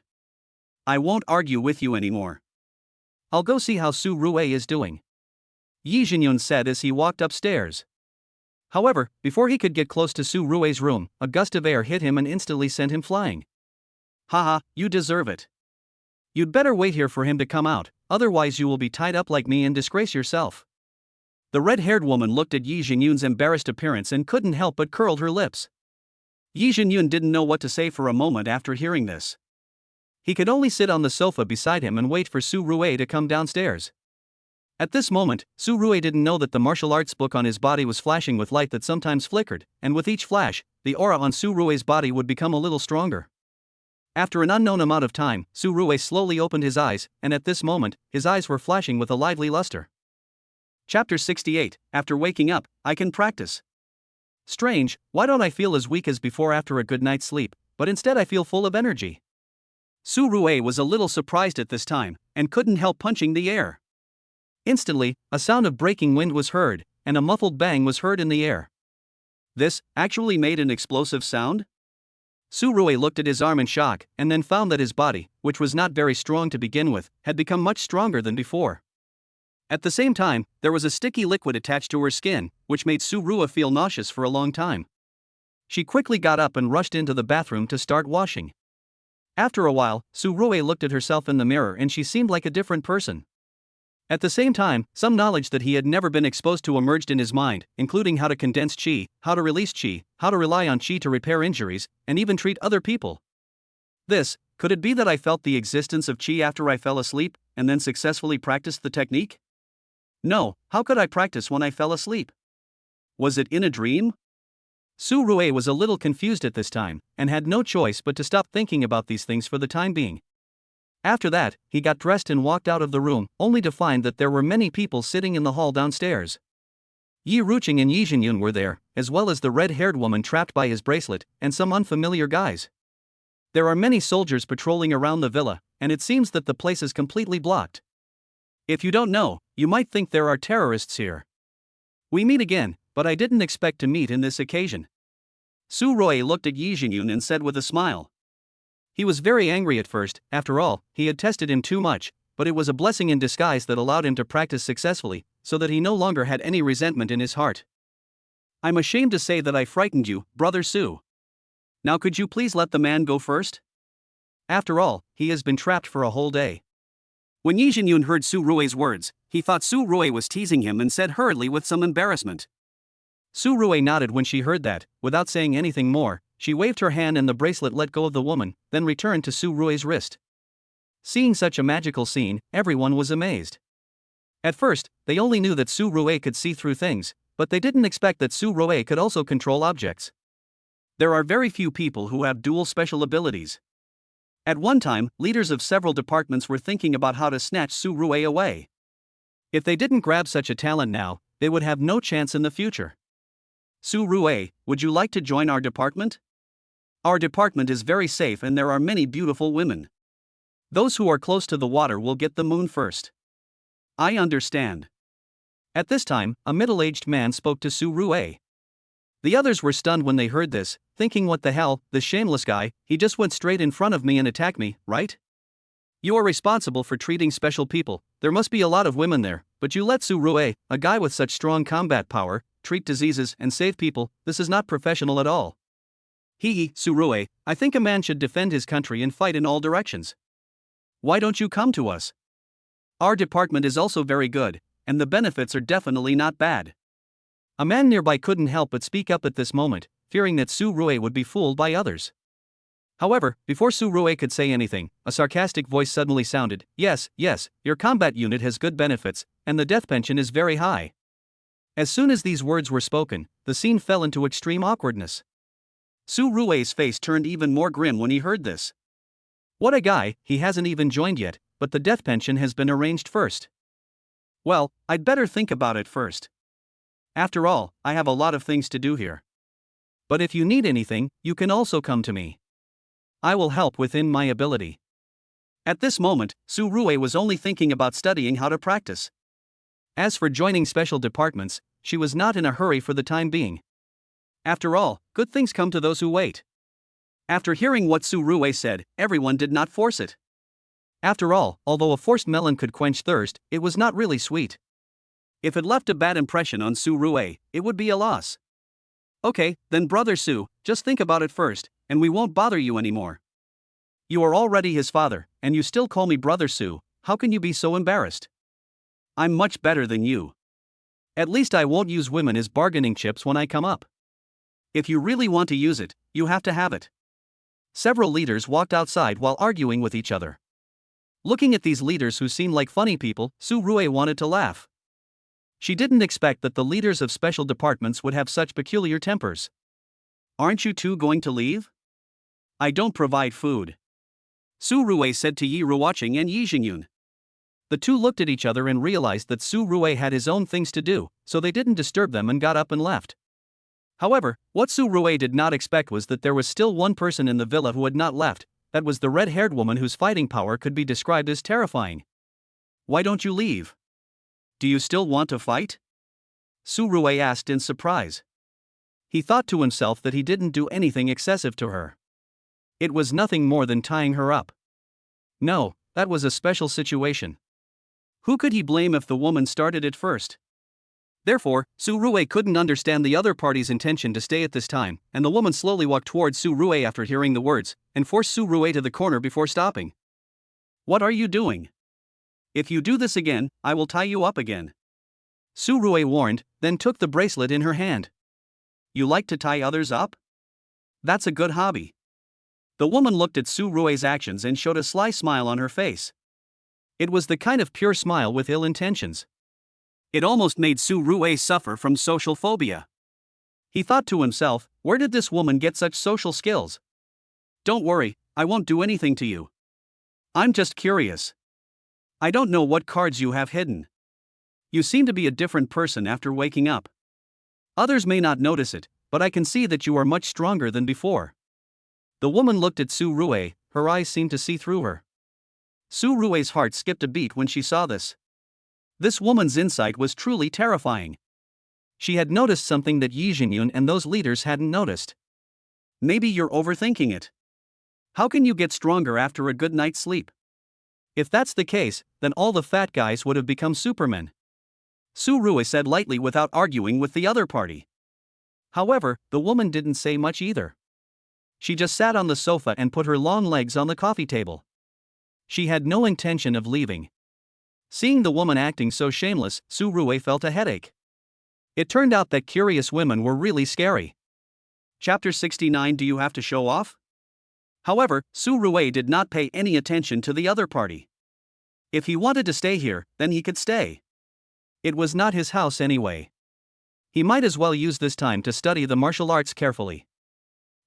S1: I won't argue with you anymore. I'll go see how Su Rue is doing. Yi Jinyun said as he walked upstairs. However, before he could get close to Su Rue's room, a gust of air hit him and instantly sent him flying. Haha, you deserve it. You'd better wait here for him to come out, otherwise you will be tied up like me and disgrace yourself. The red-haired woman looked at Yi Jinyun's embarrassed appearance and couldn't help but curled her lips. Yi Jinyun didn't know what to say for a moment after hearing this. He could only sit on the sofa beside him and wait for Su Rue to come downstairs. At this moment, Su Rue didn't know that the martial arts book on his body was flashing with light that sometimes flickered, and with each flash, the aura on Su Rue's body would become a little stronger. After an unknown amount of time, Su Rue slowly opened his eyes, and at this moment, his eyes were flashing with a lively luster. Chapter 68, After waking up, I can practice. Strange, why don't I feel as weak as before after a good night's sleep, but instead I feel full of energy? Su Rue was a little surprised at this time, and couldn't help punching the air. Instantly, a sound of breaking wind was heard, and a muffled bang was heard in the air. This actually made an explosive sound? Su Rue looked at his arm in shock, and then found that his body, which was not very strong to begin with, had become much stronger than before. At the same time, there was a sticky liquid attached to her skin, which made Su Rue feel nauseous for a long time. She quickly got up and rushed into the bathroom to start washing. After a while, Su Rue looked at herself in the mirror and she seemed like a different person. At the same time, some knowledge that he had never been exposed to emerged in his mind, including how to condense qi, how to release qi, how to rely on qi to repair injuries, and even treat other people. Could it be that I felt the existence of qi after I fell asleep, and then successfully practiced the technique? No, how could I practice when I fell asleep? Was it in a dream? Su Rue was a little confused at this time, and had no choice but to stop thinking about these things for the time being. After that, he got dressed and walked out of the room, only to find that there were many people sitting in the hall downstairs. Yi Ruqing and Yi Jinyun were there, as well as the red-haired woman trapped by his bracelet, and some unfamiliar guys. There are many soldiers patrolling around the villa, and it seems that the place is completely blocked. If you don't know, you might think there are terrorists here. We meet again, but I didn't expect to meet in this occasion. Su Rue looked at Yi Jinyun and said with a smile. He was very angry at first. After all, he had tested him too much, but it was a blessing in disguise that allowed him to practice successfully, so that he no longer had any resentment in his heart. I'm ashamed to say that I frightened you, Brother Su. Now could you please let the man go first? After all, he has been trapped for a whole day. When Yi Jinyun heard Su Rue's words, he thought Su Rue was teasing him and said hurriedly with some embarrassment. Su Rue nodded when she heard that. Without saying anything more, she waved her hand and the bracelet let go of the woman, then returned to Su Rue's wrist. Seeing such a magical scene, everyone was amazed. At first, they only knew that Su Rue could see through things, but they didn't expect that Su Rue could also control objects. There are very few people who have dual special abilities. At one time, leaders of several departments were thinking about how to snatch Su Rue away. If they didn't grab such a talent now, they would have no chance in the future. Su Rue, would you like to join our department? Our department is very safe and there are many beautiful women. Those who are close to the water will get the moon first. I understand. At this time, a middle-aged man spoke to Su Rue. The others were stunned when they heard this, thinking what the hell, this shameless guy, he just went straight in front of me and attacked me, right? You are responsible for treating special people, there must be a lot of women there, but you let Su Rue, a guy with such strong combat power, treat diseases and save people, this is not professional at all. Su Rue, I think a man should defend his country and fight in all directions. Why don't you come to us? Our department is also very good, and the benefits are definitely not bad. A man nearby couldn't help but speak up at this moment, fearing that Su Rue would be fooled by others. However, before Su Rue could say anything, a sarcastic voice suddenly sounded, yes, your combat unit has good benefits, and the death pension is very high. As soon as these words were spoken, the scene fell into extreme awkwardness. Su Rue's face turned even more grim when he heard this. What a guy, he hasn't even joined yet, but the death pension has been arranged first. Well, I'd better think about it first. After all, I have a lot of things to do here. But if you need anything, you can also come to me. I will help within my ability. At this moment, Su Rue was only thinking about studying how to practice. As for joining special departments, she was not in a hurry for the time being. After all, good things come to those who wait. After hearing what Su Rue said, everyone did not force it. After all, although a forced melon could quench thirst, it was not really sweet. If it left a bad impression on Su Rue, it would be a loss. Okay, then Brother Su, just think about it first, and we won't bother you anymore. You are already his father, and you still call me Brother Su, how can you be so embarrassed? I'm much better than you. At least I won't use women as bargaining chips when I come up. If you really want to use it, you have to have it. Several leaders walked outside while arguing with each other. Looking at these leaders who seemed like funny people, Su Rue wanted to laugh. She didn't expect that the leaders of special departments would have such peculiar tempers. Aren't you two going to leave? I don't provide food. Su Rue said to Yi Ruoqing and Yi Xingyun. The two looked at each other and realized that Su Rue had his own things to do, so they didn't disturb them and got up and left. However, what Su Rue did not expect was that there was still one person in the villa who had not left, that was the red-haired woman whose fighting power could be described as terrifying. Why don't you leave? Do you still want to fight? Su Rue asked in surprise. He thought to himself that he didn't do anything excessive to her. It was nothing more than tying her up. No, that was a special situation. Who could he blame if the woman started it first? Therefore, Su Rue couldn't understand the other party's intention to stay at this time, and the woman slowly walked towards Su Rue after hearing the words, and forced Su Rue to the corner before stopping. What are you doing? If you do this again, I will tie you up again. Su Rue warned, then took the bracelet in her hand. You like to tie others up? That's a good hobby. The woman looked at Su Rue's actions and showed a sly smile on her face. It was the kind of pure smile with ill intentions. It almost made Su Rue suffer from social phobia. He thought to himself, where did this woman get such social skills? Don't worry, I won't do anything to you. I'm just curious. I don't know what cards you have hidden. You seem to be a different person after waking up. Others may not notice it, but I can see that you are much stronger than before. The woman looked at Su Rue, her eyes seemed to see through her. Su Rue's heart skipped a beat when she saw this. This woman's insight was truly terrifying. She had noticed something that Yi Xingyun and those leaders hadn't noticed. Maybe you're overthinking it. How can you get stronger after a good night's sleep? If that's the case, then all the fat guys would have become supermen. Su Rue said lightly without arguing with the other party. However, the woman didn't say much either. She just sat on the sofa and put her long legs on the coffee table. She had no intention of leaving. Seeing the woman acting so shameless, Su Rue felt a headache. It turned out that curious women were really scary. Chapter 69. Do you have to show off? However, Su Rue did not pay any attention to the other party. If he wanted to stay here, then he could stay. It was not his house anyway. He might as well use this time to study the martial arts carefully.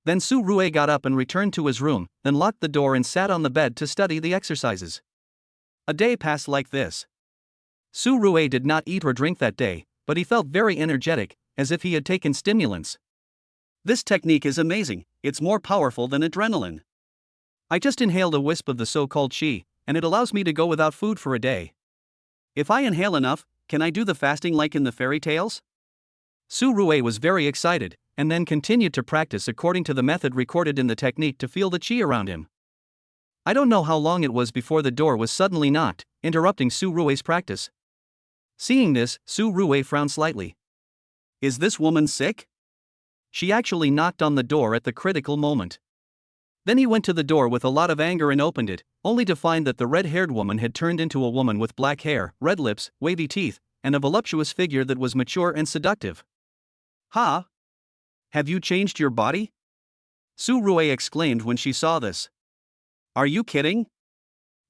S1: Then Su Rue got up and returned to his room, then locked the door and sat on the bed to study the exercises. A day passed like this. Su Rue did not eat or drink that day, but he felt very energetic, as if he had taken stimulants. This technique is amazing, it's more powerful than adrenaline. I just inhaled a wisp of the so-called qi, and it allows me to go without food for a day. If I inhale enough, can I do the fasting like in the fairy tales? Su Rui was very excited, and then continued to practice according to the method recorded in the technique to feel the qi around him. I don't know how long it was before the door was suddenly knocked, interrupting Su Rui's practice. Seeing this, Su Rui frowned slightly. Is this woman sick? She actually knocked on the door at the critical moment. Then he went to the door with a lot of anger and opened it, only to find that the red-haired woman had turned into a woman with black hair, red lips, wavy teeth, and a voluptuous figure that was mature and seductive. Ha! Have you changed your body? Su Rui exclaimed when she saw this. Are you kidding?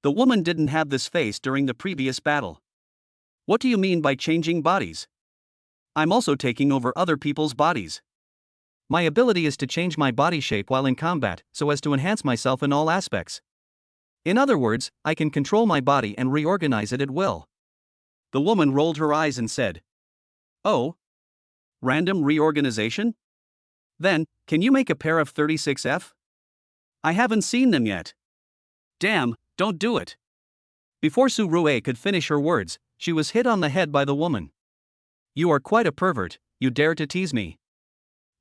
S1: The woman didn't have this face during the previous battle. What do you mean by changing bodies? I'm also taking over other people's bodies. My ability is to change my body shape while in combat, so as to enhance myself in all aspects. In other words, I can control my body and reorganize it at will. The woman rolled her eyes and said, Oh? Random reorganization? Then, can you make a pair of 36F? I haven't seen them yet. Damn, don't do it. Before Su Rui could finish her words, she was hit on the head by the woman. You are quite a pervert, you dare to tease me.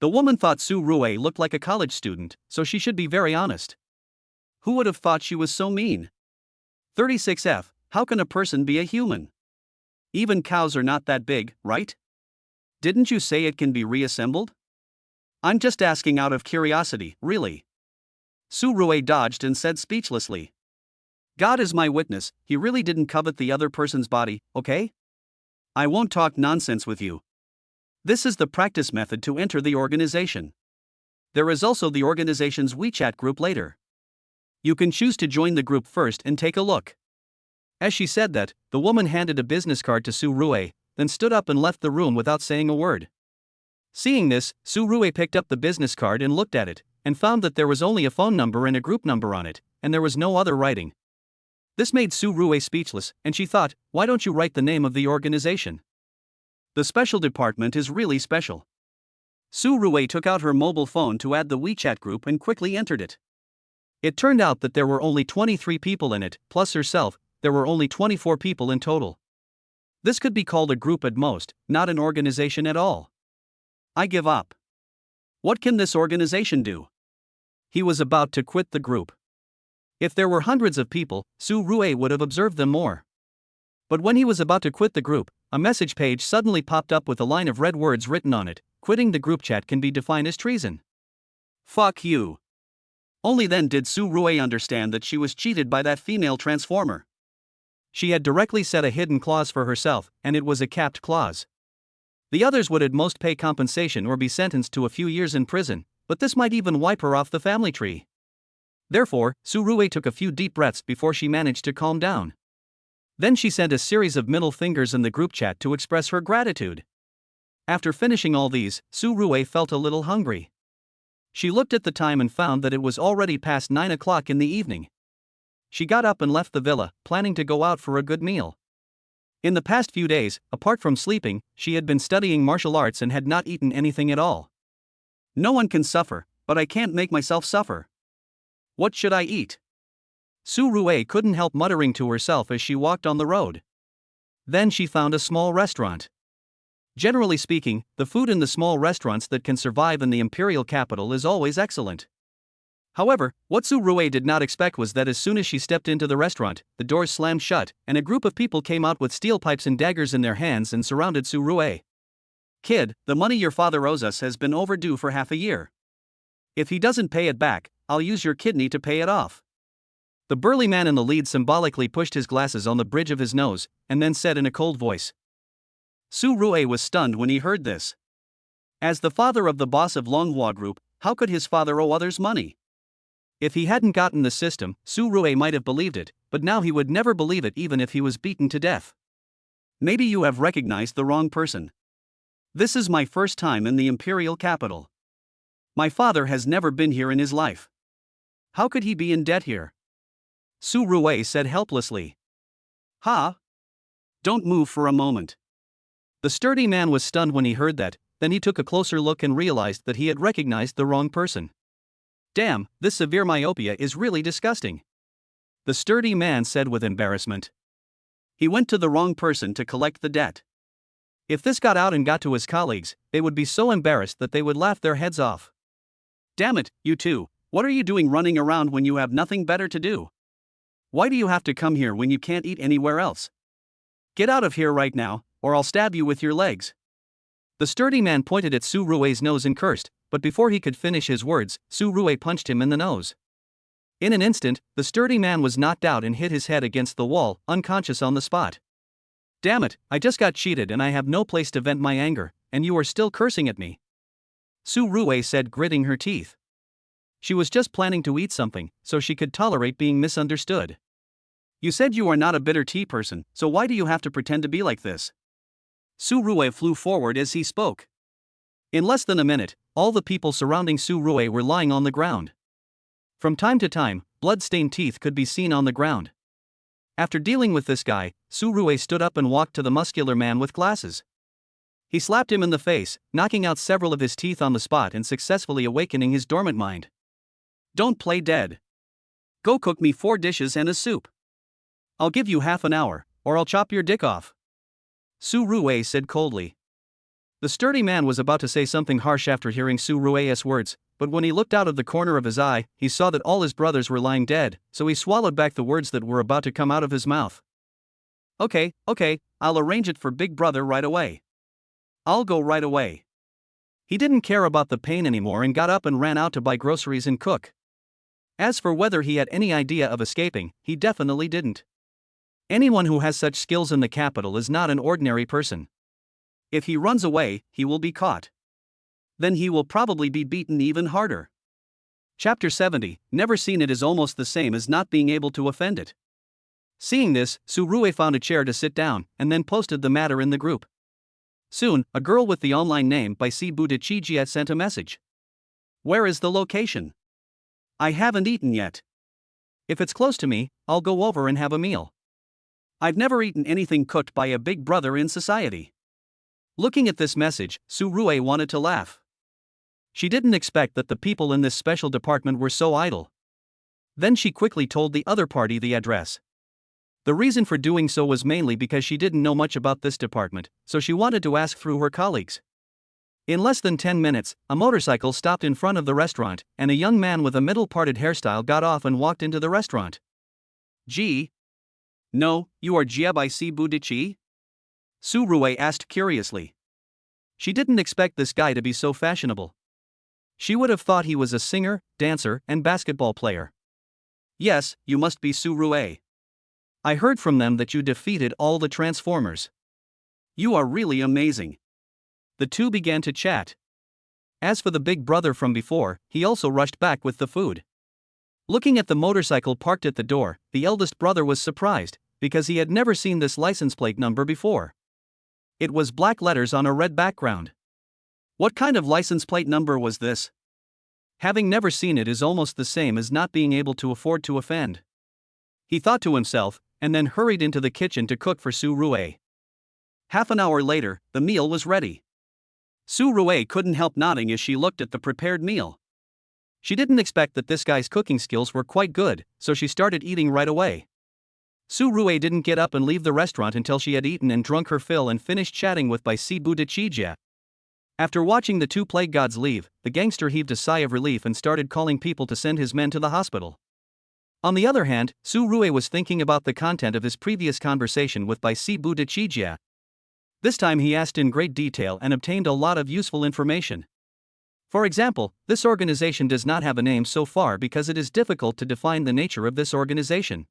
S1: The woman thought Su Rui looked like a college student, so she should be very honest. Who would have thought she was so mean? 36F, how can a person be a human? Even cows are not that big, right? Didn't you say it can be reassembled? I'm just asking out of curiosity, really. Su Rui dodged and said speechlessly. God is my witness, he really didn't covet the other person's body, okay? I won't talk nonsense with you. This is the practice method to enter the organization. There is also the organization's WeChat group later. You can choose to join the group first and take a look. As she said that, the woman handed a business card to Su Rui, then stood up and left the room without saying a word. Seeing this, Su Rui picked up the business card and looked at it, and found that there was only a phone number and a group number on it, and there was no other writing. This made Su Rui speechless, and she thought, why don't you write the name of the organization? The special department is really special. Su Rui took out her mobile phone to add the WeChat group and quickly entered it. It turned out that there were only 23 people in it, plus herself, there were only 24 people in total. This could be called a group at most, not an organization at all. I give up. What can this organization do? He was about to quit the group. If there were hundreds of people, Su Rui would have observed them more. But when he was about to quit the group, a message page suddenly popped up with a line of red words written on it. Quitting the group chat can be defined as treason. Fuck you. Only then did Su Rui understand that she was cheated by that female transformer. She had directly set a hidden clause for herself, and it was a capped clause. The others would at most pay compensation or be sentenced to a few years in prison, but this might even wipe her off the family tree. Therefore, Su Rui took a few deep breaths before she managed to calm down. Then she sent a series of middle fingers in the group chat to express her gratitude. After finishing all these, Su Rui felt a little hungry. She looked at the time and found that it was already past 9 o'clock in the evening. She got up and left the villa, planning to go out for a good meal. In the past few days, apart from sleeping, she had been studying martial arts and had not eaten anything at all. No one can suffer, but I can't make myself suffer. What should I eat? Su Rui couldn't help muttering to herself as she walked on the road. Then she found a small restaurant. Generally speaking, the food in the small restaurants that can survive in the imperial capital is always excellent. However, what Su Rui did not expect was that as soon as she stepped into the restaurant, the doors slammed shut, and a group of people came out with steel pipes and daggers in their hands and surrounded Su Rui. Kid, the money your father owes us has been overdue for half a year. If he doesn't pay it back, I'll use your kidney to pay it off. The burly man in the lead symbolically pushed his glasses on the bridge of his nose, and then said in a cold voice. Su Rui was stunned when he heard this. As the father of the boss of Longhua Group, how could his father owe others money? If he hadn't gotten the system, Su Rui might have believed it, but now he would never believe it even if he was beaten to death. Maybe you have recognized the wrong person. This is my first time in the imperial capital. My father has never been here in his life. How could he be in debt here? Su Rui said helplessly. Ha! Don't move for a moment. The sturdy man was stunned when he heard that, Then he took a closer look and realized that he had recognized the wrong person. Damn, this severe myopia is really disgusting, the sturdy man said with embarrassment. He went to the wrong person to collect the debt. If this got out and got to his colleagues, they would be so embarrassed that they would laugh their heads off. Damn it, you two, what are you doing running around when you have nothing better to do? Why do you have to come here when you can't eat anywhere else? Get out of here right now, or I'll stab you with your legs. The sturdy man pointed at Su Rui's nose and cursed, but before he could finish his words, Su Rui punched him in the nose. In an instant, the sturdy man was knocked out and hit his head against the wall, unconscious on the spot. Damn it, I just got cheated and I have no place to vent my anger, and you are still cursing at me. Su Rui said, gritting her teeth. She was just planning to eat something, so she could tolerate being misunderstood. You said you are not a bitter tea person, so why do you have to pretend to be like this? Su Rui flew forward as he spoke. In less than a minute, all the people surrounding Su Rui were lying on the ground. From time to time, blood-stained teeth could be seen on the ground. After dealing with this guy, Su Rui stood up and walked to the muscular man with glasses. He slapped him in the face, knocking out several of his teeth on the spot and successfully awakening his dormant mind. Don't play dead. Go cook me 4 dishes and a soup. I'll give you half an hour, or I'll chop your dick off. Su Rui said coldly. The sturdy man was about to say something harsh after hearing Su Rui's words, but when he looked out of the corner of his eye, he saw that all his brothers were lying dead, so he swallowed back the words that were about to come out of his mouth. Okay, I'll arrange it for Big Brother right away. I'll go right away. He didn't care about the pain anymore and got up and ran out to buy groceries and cook. As for whether he had any idea of escaping, he definitely didn't. Anyone who has such skills in the capital is not an ordinary person. If he runs away, he will be caught. Then he will probably be beaten even harder. Chapter 70, Never seen it is almost the same as not being able to offend it. Seeing this, Su Rui found a chair to sit down, and then posted the matter in the group. Soon, a girl with the online name by Sibu de Chijiat sent a message. Where is the location? I haven't eaten yet. If it's close to me, I'll go over and have a meal. I've never eaten anything cooked by a big brother in society. Looking at this message, Su Rui wanted to laugh. She didn't expect that the people in this special department were so idle. Then she quickly told the other party the address. The reason for doing so was mainly because she didn't know much about this department, so she wanted to ask through her colleagues. In less than 10 minutes, a motorcycle stopped in front of the restaurant, and a young man with a middle-parted hairstyle got off and walked into the restaurant. Gee? No, you are Jia by Sibu de Chi? Su Rui asked curiously. She didn't expect this guy to be so fashionable. She would have thought he was a singer, dancer, and basketball player. Yes, you must be Su Rui. I heard from them that you defeated all the Transformers. You are really amazing. The two began to chat. As for the big brother from before, he also rushed back with the food. Looking at the motorcycle parked at the door, the eldest brother was surprised, because he had never seen this license plate number before. It was black letters on a red background. What kind of license plate number was this? Having never seen it is almost the same as not being able to afford to offend. He thought to himself, and then hurried into the kitchen to cook for Su Rui. Half an hour later, the meal was ready. Su Rui couldn't help nodding as she looked at the prepared meal. She didn't expect that this guy's cooking skills were quite good, so she started eating right away. Su Rui didn't get up and leave the restaurant until she had eaten and drunk her fill and finished chatting with Bai Sibu de Chijia. After watching the two plague gods leave, the gangster heaved a sigh of relief and started calling people to send his men to the hospital. On the other hand, Su Rui was thinking about the content of his previous conversation with Bai Sibu de Chijia. This time he asked in great detail and obtained a lot of useful information. For example, this organization does not have a name so far because it is difficult to define the nature of this organization.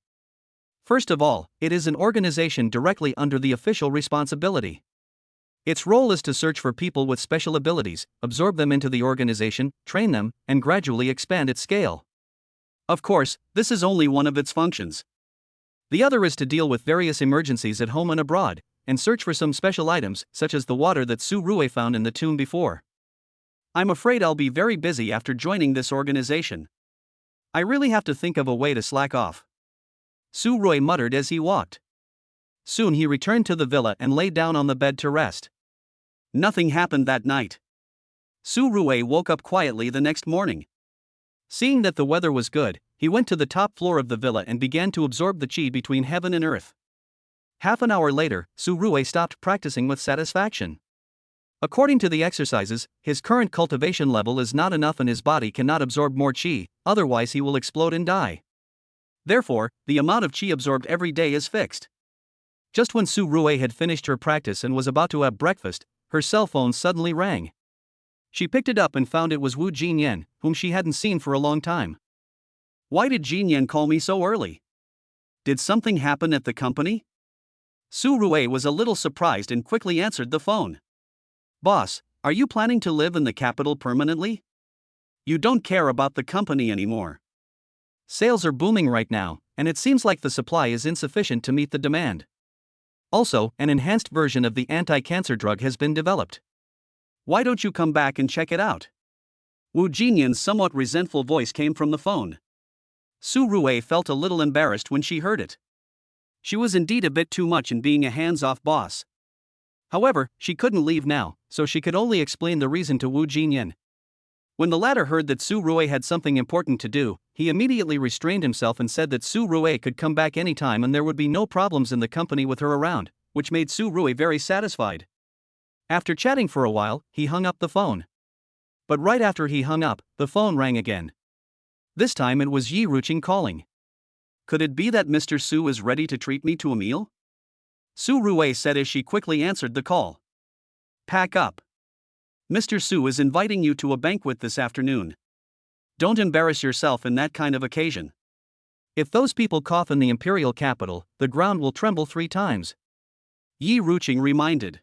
S1: First of all, it is an organization directly under the official responsibility. Its role is to search for people with special abilities, absorb them into the organization, train them, and gradually expand its scale. Of course, this is only one of its functions. The other is to deal with various emergencies at home and abroad, and search for some special items, such as the water that Su Rui found in the tomb before. I'm afraid I'll be very busy after joining this organization. I really have to think of a way to slack off. Su Rui muttered as he walked. Soon he returned to the villa and lay down on the bed to rest. Nothing happened that night. Su Rue woke up quietly the next morning. Seeing that the weather was good, he went to the top floor of the villa and began to absorb the qi between heaven and earth. Half an hour later, Su Rue stopped practicing with satisfaction. According to the exercises, his current cultivation level is not enough and his body cannot absorb more qi, otherwise he will explode and die. Therefore, the amount of qi absorbed every day is fixed. Just when Su Rue had finished her practice and was about to have breakfast, her cell phone suddenly rang. She picked it up and found it was Wu Jinyan, whom she hadn't seen for a long time. Why did Jinyan call me so early? Did something happen at the company? Su Rue was a little surprised and quickly answered the phone. Boss, are you planning to live in the capital permanently? You don't care about the company anymore. Sales are booming right now, and it seems like the supply is insufficient to meet the demand. Also, an enhanced version of the anti-cancer drug has been developed. Why don't you come back and check it out? Wu Jinyan's somewhat resentful voice came from the phone. Su Rue felt a little embarrassed when she heard it. She was indeed a bit too much in being a hands-off boss. However, she couldn't leave now, so she could only explain the reason to Wu Jinyan. When the latter heard that Su Rue had something important to do, he immediately restrained himself and said that Su Rue could come back anytime and there would be no problems in the company with her around, which made Su Rue very satisfied. After chatting for a while, he hung up the phone. But right after he hung up, the phone rang again. This time it was Yi Ruqing calling. Could it be that Mr. Su is ready to treat me to a meal? Su Rue said as she quickly answered the call. Pack up. Mr. Su is inviting you to a banquet this afternoon. Don't embarrass yourself in that kind of occasion. If those people cough in the imperial capital, the ground will tremble 3 times. Yi Ruqing reminded.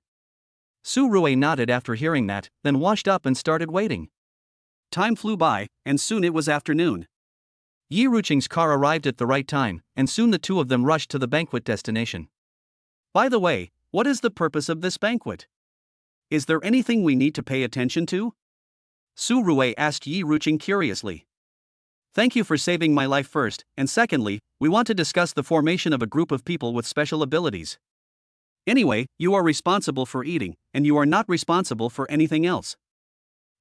S1: Su Rue nodded after hearing that, then washed up and started waiting. Time flew by, and soon it was afternoon. Yi Ruqing's car arrived at the right time, and soon the two of them rushed to the banquet destination. By the way, what is the purpose of this banquet? Is there anything we need to pay attention to? Su Rue asked Yi Ruqing curiously. Thank you for saving my life first, and secondly, we want to discuss the formation of a group of people with special abilities. Anyway, you are responsible for eating, and you are not responsible for anything else.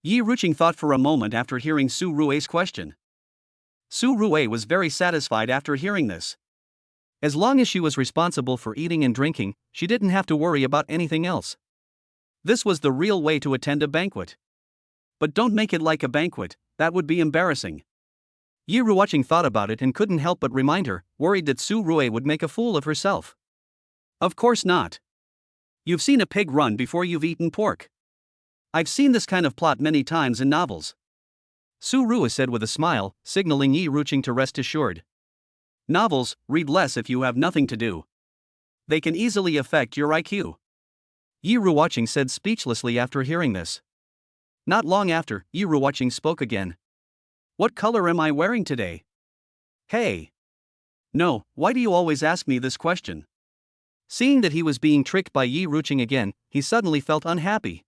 S1: Yi Ruqing thought for a moment after hearing Su Rue's question. Su Rue was very satisfied after hearing this. As long as she was responsible for eating and drinking, she didn't have to worry about anything else. This was the real way to attend a banquet. But don't make it like a banquet, that would be embarrassing. Yi Ruqing thought about it and couldn't help but remind her, worried that Su Rue would make a fool of herself. Of course not. You've seen a pig run before you've eaten pork. I've seen this kind of plot many times in novels. Su Rue said with a smile, signaling Yi Ruqing to rest assured. Novels, read less if you have nothing to do. They can easily affect your IQ. Yi Ruqing said speechlessly after hearing this. Not long after, Yi Ruqing spoke again. What color am I wearing today? Hey. No, why do you always ask me this question? Seeing that he was being tricked by Yi Ruqing again, he suddenly felt unhappy.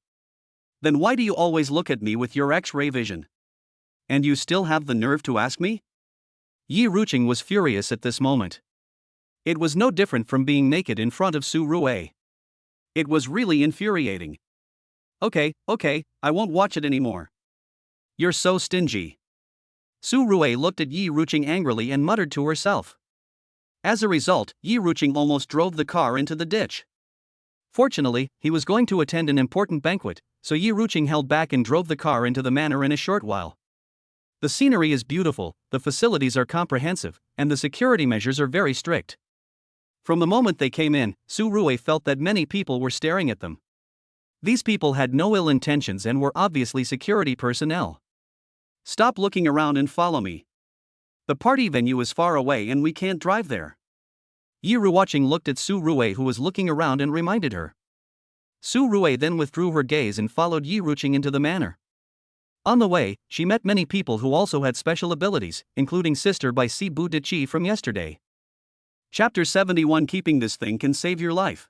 S1: Then why do you always look at me with your X-ray vision? And you still have the nerve to ask me? Yi Ruqing was furious at this moment. It was no different from being naked in front of Su Rue. It was really infuriating. Okay, I won't watch it anymore. You're so stingy. Su Rue looked at Yi Ruqing angrily and muttered to herself. As a result, Yi Ruqing almost drove the car into the ditch. Fortunately, he was going to attend an important banquet, so Yi Ruqing held back and drove the car into the manor in a short while. The scenery is beautiful, the facilities are comprehensive, and the security measures are very strict. From the moment they came in, Su Rue felt that many people were staring at them. These people had no ill intentions and were obviously security personnel. Stop looking around and follow me. The party venue is far away and we can't drive there. Yi Ruqing looked at Su Rue, who was looking around, and reminded her. Su Rue then withdrew her gaze and followed Yi Ruqing into the manor. On the way, she met many people who also had special abilities, including Sister by Si Bu De Chi from yesterday. Chapter 71. Keeping this thing can save your life.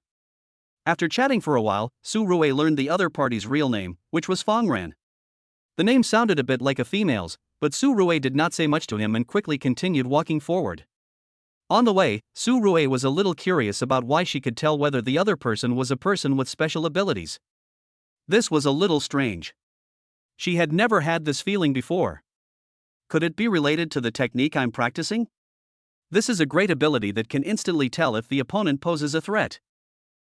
S1: After chatting for a while, Su Rue learned the other party's real name, which was Fongran. The name sounded a bit like a female's, but Su Rue did not say much to him and quickly continued walking forward. On the way, Su Rue was a little curious about why she could tell whether the other person was a person with special abilities. This was a little strange. She had never had this feeling before. Could it be related to the technique I'm practicing? This is a great ability that can instantly tell if the opponent poses a threat.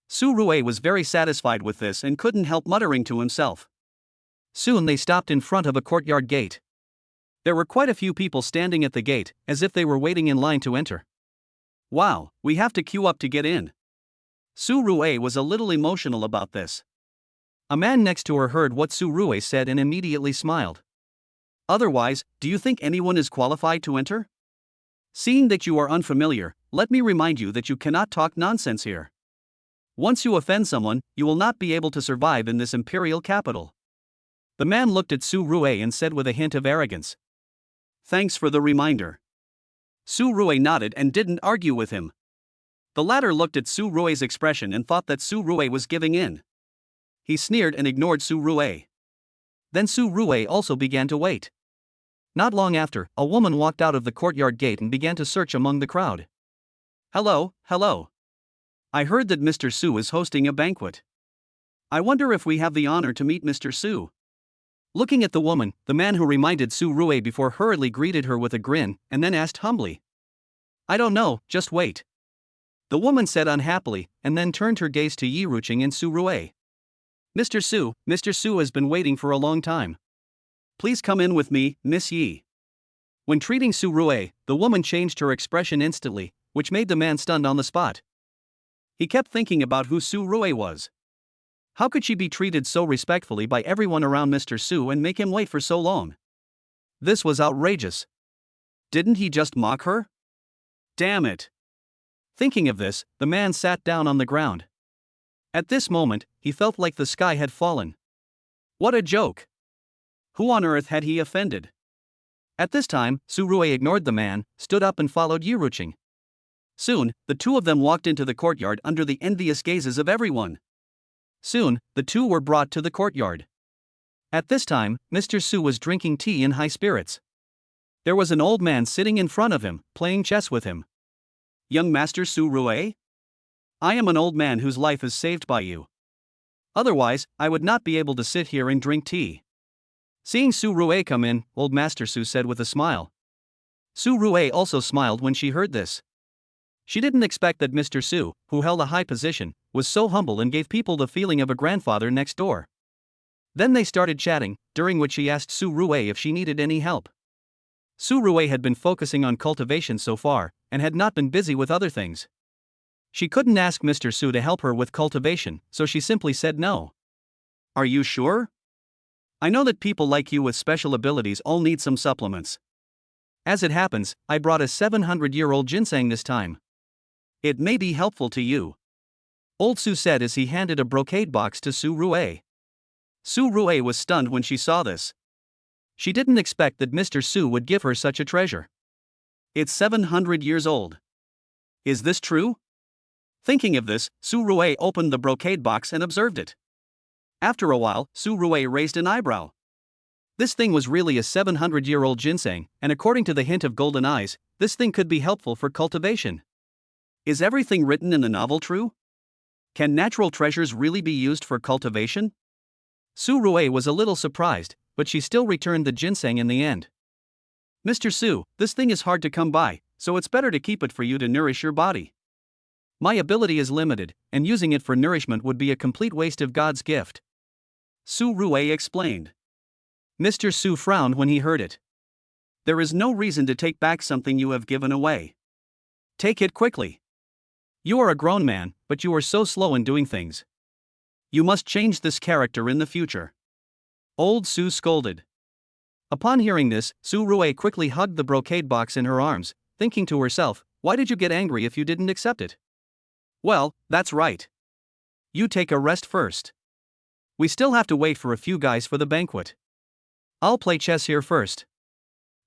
S1: Su Rue was very satisfied with this and couldn't help muttering to himself. Soon they stopped in front of a courtyard gate. There were quite a few people standing at the gate, as if they were waiting in line to enter. Wow, we have to queue up to get in. Su Rue was a little emotional about this. A man next to her heard what Su Rue said and immediately smiled. Otherwise, do you think anyone is qualified to enter? Seeing that you are unfamiliar, let me remind you that you cannot talk nonsense here. Once you offend someone, you will not be able to survive in this imperial capital. The man looked at Su Rue and said with a hint of arrogance. Thanks for the reminder. Su Rue nodded and didn't argue with him. The latter looked at Su Rue's expression and thought that Su Rue was giving in. He sneered and ignored Su Rue. Then Su Rue also began to wait. Not long after, a woman walked out of the courtyard gate and began to search among the crowd. Hello. I heard that Mr. Su is hosting a banquet. I wonder if we have the honor to meet Mr. Su. Looking at the woman, the man who reminded Su Rue before hurriedly greeted her with a grin and then asked humbly. I don't know, just wait. The woman said unhappily, and then turned her gaze to Yiruching and Su Rue. Mr. Su has been waiting for a long time. Please come in with me, Miss Yi. When treating Su Rue, the woman changed her expression instantly, which made the man stunned on the spot. He kept thinking about who Su Rue was. How could she be treated so respectfully by everyone around Mr. Su and make him wait for so long? This was outrageous. Didn't he just mock her? Damn it. Thinking of this, the man sat down on the ground. At this moment, he felt like the sky had fallen. What a joke! Who on earth had he offended? At this time, Su Rue ignored the man, stood up and followed Yiruching. Soon, the two of them walked into the courtyard under the envious gazes of everyone. Soon, the two were brought to the courtyard. At this time, Mr. Su was drinking tea in high spirits. There was an old man sitting in front of him, playing chess with him. Young Master Su Rue? I am an old man whose life is saved by you. Otherwise, I would not be able to sit here and drink tea. Seeing Su Rue come in, old Master Su said with a smile. Su Rue also smiled when she heard this. She didn't expect that Mr. Su, who held a high position, was so humble and gave people the feeling of a grandfather next door. Then they started chatting, during which she asked Su Rue if she needed any help. Su Rue had been focusing on cultivation so far, and had not been busy with other things. She couldn't ask Mr. Su to help her with cultivation, so she simply said no. Are you sure? I know that people like you with special abilities all need some supplements. As it happens, I brought a 700-year-old ginseng this time. It may be helpful to you. Old Su said as he handed a brocade box to Su Rue. Su Rue was stunned when she saw this. She didn't expect that Mr. Su would give her such a treasure. It's 700 years old. Is this true? Thinking of this, Su Rue opened the brocade box and observed it. After a while, Su Rue raised an eyebrow. This thing was really a 700-year-old ginseng, and according to the hint of golden eyes, this thing could be helpful for cultivation. Is everything written in the novel true? Can natural treasures really be used for cultivation? Su Rue was a little surprised, but she still returned the ginseng in the end. Mr. Su, this thing is hard to come by, so it's better to keep it for you to nourish your body. My ability is limited, and using it for nourishment would be a complete waste of God's gift. Su Rue explained. Mr. Su frowned when he heard it. There is no reason to take back something you have given away. Take it quickly. You are a grown man, but you are so slow in doing things. You must change this character in the future. Old Su scolded. Upon hearing this, Su Rue quickly hugged the brocade box in her arms, thinking to herself, why did you get angry if you didn't accept it? Well, that's right. You take a rest first. We still have to wait for a few guys for the banquet. I'll play chess here first.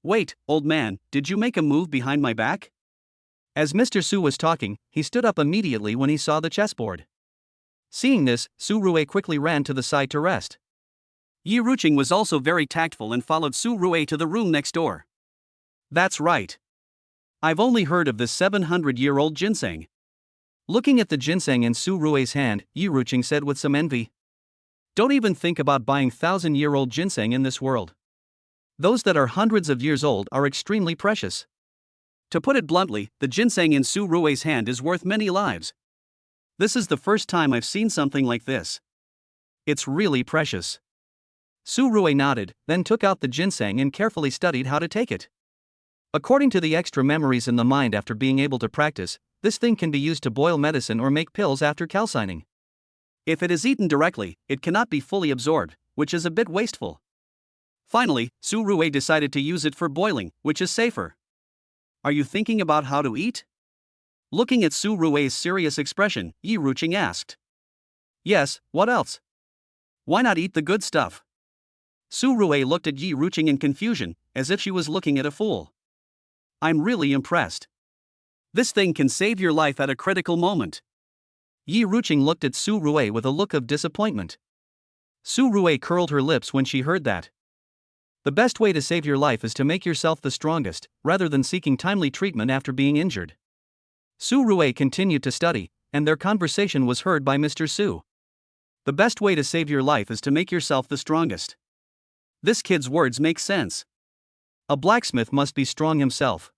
S1: Wait, old man, did you make a move behind my back? As Mr. Su was talking, he stood up immediately when he saw the chessboard. Seeing this, Su Rue quickly ran to the side to rest. Yiruching was also very tactful and followed Su Rue to the room next door. That's right. I've only heard of this 700-year-old ginseng. Looking at the ginseng in Su Rue's hand, Yiruching said with some envy. Don't even think about buying 1,000-year-old ginseng in this world. Those that are hundreds of years old are extremely precious. To put it bluntly, the ginseng in Su Rui's hand is worth many lives. This is the first time I've seen something like this. It's really precious. Su Rui nodded, then took out the ginseng and carefully studied how to take it. According to the extra memories in the mind after being able to practice, this thing can be used to boil medicine or make pills after calcining. If it is eaten directly, it cannot be fully absorbed, which is a bit wasteful. Finally, Su Rui decided to use it for boiling, which is safer. Are you thinking about how to eat? Looking at Su Rui's serious expression, Yi Ruqing asked. Yes, what else? Why not eat the good stuff? Su Rui looked at Yi Ruqing in confusion, as if she was looking at a fool. I'm really impressed. This thing can save your life at a critical moment. Yi Ruqing looked at Su Rui with a look of disappointment. Su Rui curled her lips when she heard that. The best way to save your life is to make yourself the strongest, rather than seeking timely treatment after being injured. Su Rui continued to study, and their conversation was heard by Mr. Su. The best way to save your life is to make yourself the strongest. This kid's words make sense. A blacksmith must be strong himself.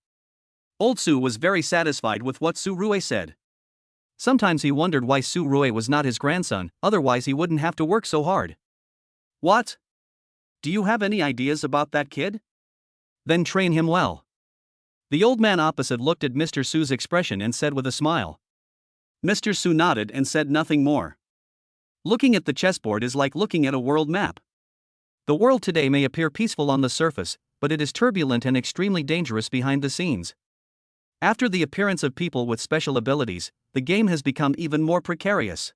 S1: Old Su was very satisfied with what Su Rui said. Sometimes he wondered why Su Rui was not his grandson, otherwise he wouldn't have to work so hard. What? Do you have any ideas about that kid? Then train him well. The old man opposite looked at Mr. Su's expression and said with a smile. Mr. Su nodded and said nothing more. Looking at the chessboard is like looking at a world map. The world today may appear peaceful on the surface, but it is turbulent and extremely dangerous behind the scenes. After the appearance of people with special abilities, the game has become even more precarious.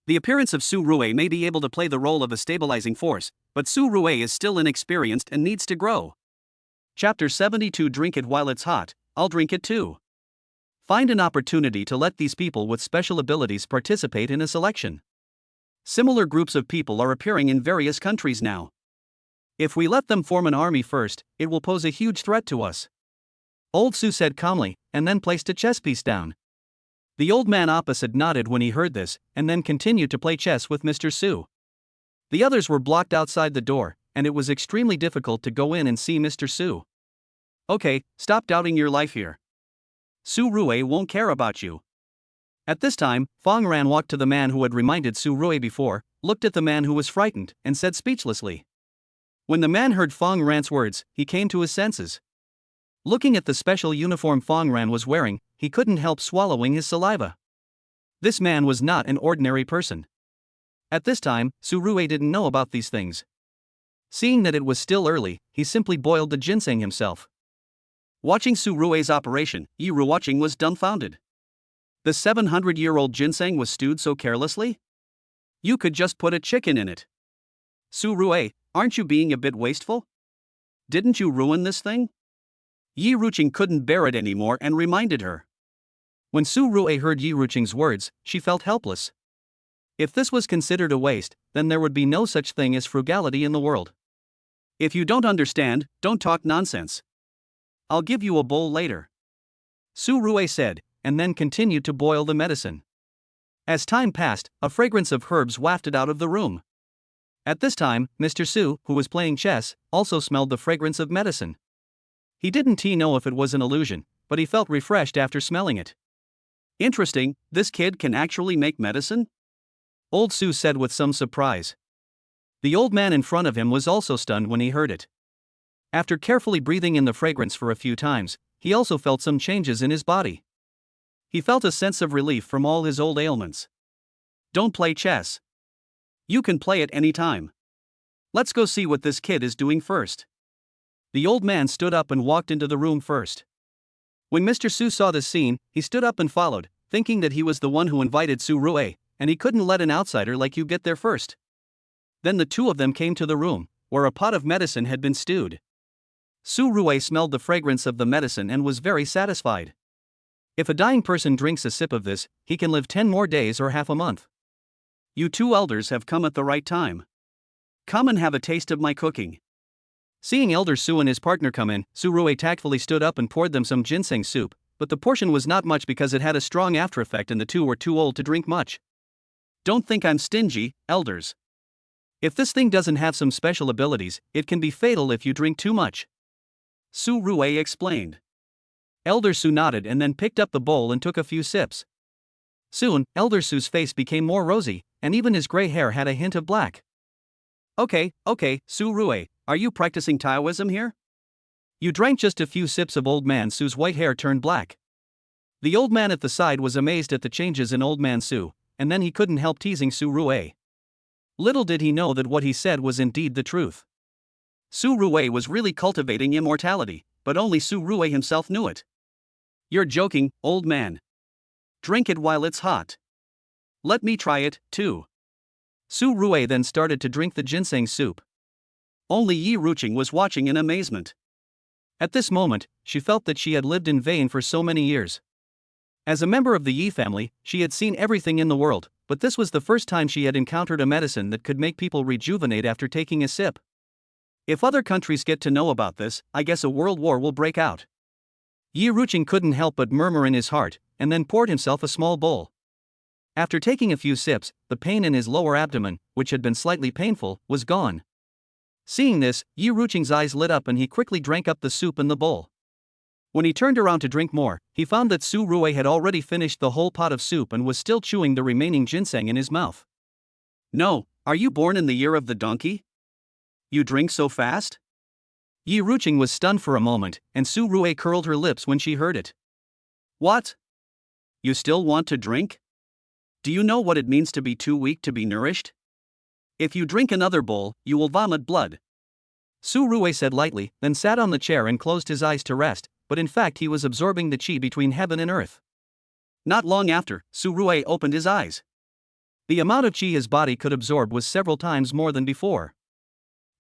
S1: The appearance of Su Rui may be able to play the role of a stabilizing force, but Su Rui is still inexperienced and needs to grow. Chapter 72. Drink it while it's hot, I'll drink it too. Find an opportunity to let these people with special abilities participate in a selection. Similar groups of people are appearing in various countries now. If we let them form an army first, it will pose a huge threat to us. Old Su said calmly, and then placed a chess piece down. The old man opposite nodded when he heard this, and then continued to play chess with Mr. Su. The others were blocked outside the door, and it was extremely difficult to go in and see Mr. Su. Okay, stop doubting your life here. Su Rui won't care about you. At this time, Fong Ran walked to the man who had reminded Su Rui before, looked at the man who was frightened, and said speechlessly. When the man heard Fong Ran's words, he came to his senses. Looking at the special uniform Fong Ran was wearing, he couldn't help swallowing his saliva. This man was not an ordinary person. At this time, Su Rui didn't know about these things. Seeing that it was still early, he simply boiled the ginseng himself. Watching Su Rui's operation, Yi Ruqing was dumbfounded. The 700-year-old ginseng was stewed so carelessly? You could just put a chicken in it. Su Rui, aren't you being a bit wasteful? Didn't you ruin this thing? Yi Ruqing couldn't bear it anymore and reminded her. When Su Rui heard Yi Ruqing's words, she felt helpless. If this was considered a waste, then there would be no such thing as frugality in the world. If you don't understand, don't talk nonsense. I'll give you a bowl later. Su Rui said, and then continued to boil the medicine. As time passed, a fragrance of herbs wafted out of the room. At this time, Mr. Su, who was playing chess, also smelled the fragrance of medicine. He didn't know if it was an illusion, but he felt refreshed after smelling it. Interesting, this kid can actually make medicine? Old Su said with some surprise. The old man in front of him was also stunned when he heard it. After carefully breathing in the fragrance for a few times, he also felt some changes in his body. He felt a sense of relief from all his old ailments. Don't play chess. You can play it any time. Let's go see what this kid is doing first. The old man stood up and walked into the room first. When Mr. Su saw this scene, he stood up and followed, thinking that he was the one who invited Su Rui, and he couldn't let an outsider like you get there first. Then the two of them came to the room, where a pot of medicine had been stewed. Su Rui smelled the fragrance of the medicine and was very satisfied. If a dying person drinks a sip of this, he can live 10 more days or half a month. You two elders have come at the right time. Come and have a taste of my cooking. Seeing Elder Su and his partner come in, Su Rui tactfully stood up and poured them some ginseng soup, but the portion was not much because it had a strong after effect and the two were too old to drink much. Don't think I'm stingy, elders. If this thing doesn't have some special abilities, it can be fatal if you drink too much. Su Rui explained. Elder Su nodded and then picked up the bowl and took a few sips. Soon, Elder Su's face became more rosy, and even his gray hair had a hint of black. Okay, Su Rui, are you practicing Taoism here? You drank just a few sips of Old Man Su's white hair turned black. The old man at the side was amazed at the changes in Old Man Su, and then he couldn't help teasing Su Rui. Little did he know that what he said was indeed the truth. Su Rui was really cultivating immortality, but only Su Rui himself knew it. You're joking, old man. Drink it while it's hot. Let me try it, too. Su Rui then started to drink the ginseng soup. Only Yi Ruqing was watching in amazement. At this moment, she felt that she had lived in vain for so many years. As a member of the Yi family, she had seen everything in the world, but this was the first time she had encountered a medicine that could make people rejuvenate after taking a sip. If other countries get to know about this, I guess a world war will break out. Yi Ruqing couldn't help but murmur in his heart, and then poured himself a small bowl. After taking a few sips, the pain in his lower abdomen, which had been slightly painful, was gone. Seeing this, Yi Ruqing's eyes lit up and he quickly drank up the soup in the bowl. When he turned around to drink more, he found that Su Rui had already finished the whole pot of soup and was still chewing the remaining ginseng in his mouth. No, are you born in the year of the donkey? You drink so fast? Yi Ruqing was stunned for a moment, and Su Rui curled her lips when she heard it. What? You still want to drink? Do you know what it means to be too weak to be nourished? If you drink another bowl, you will vomit blood. Su Rui said lightly, then sat on the chair and closed his eyes to rest, but in fact he was absorbing the qi between heaven and earth. Not long after, Su Rui opened his eyes. The amount of qi his body could absorb was several times more than before.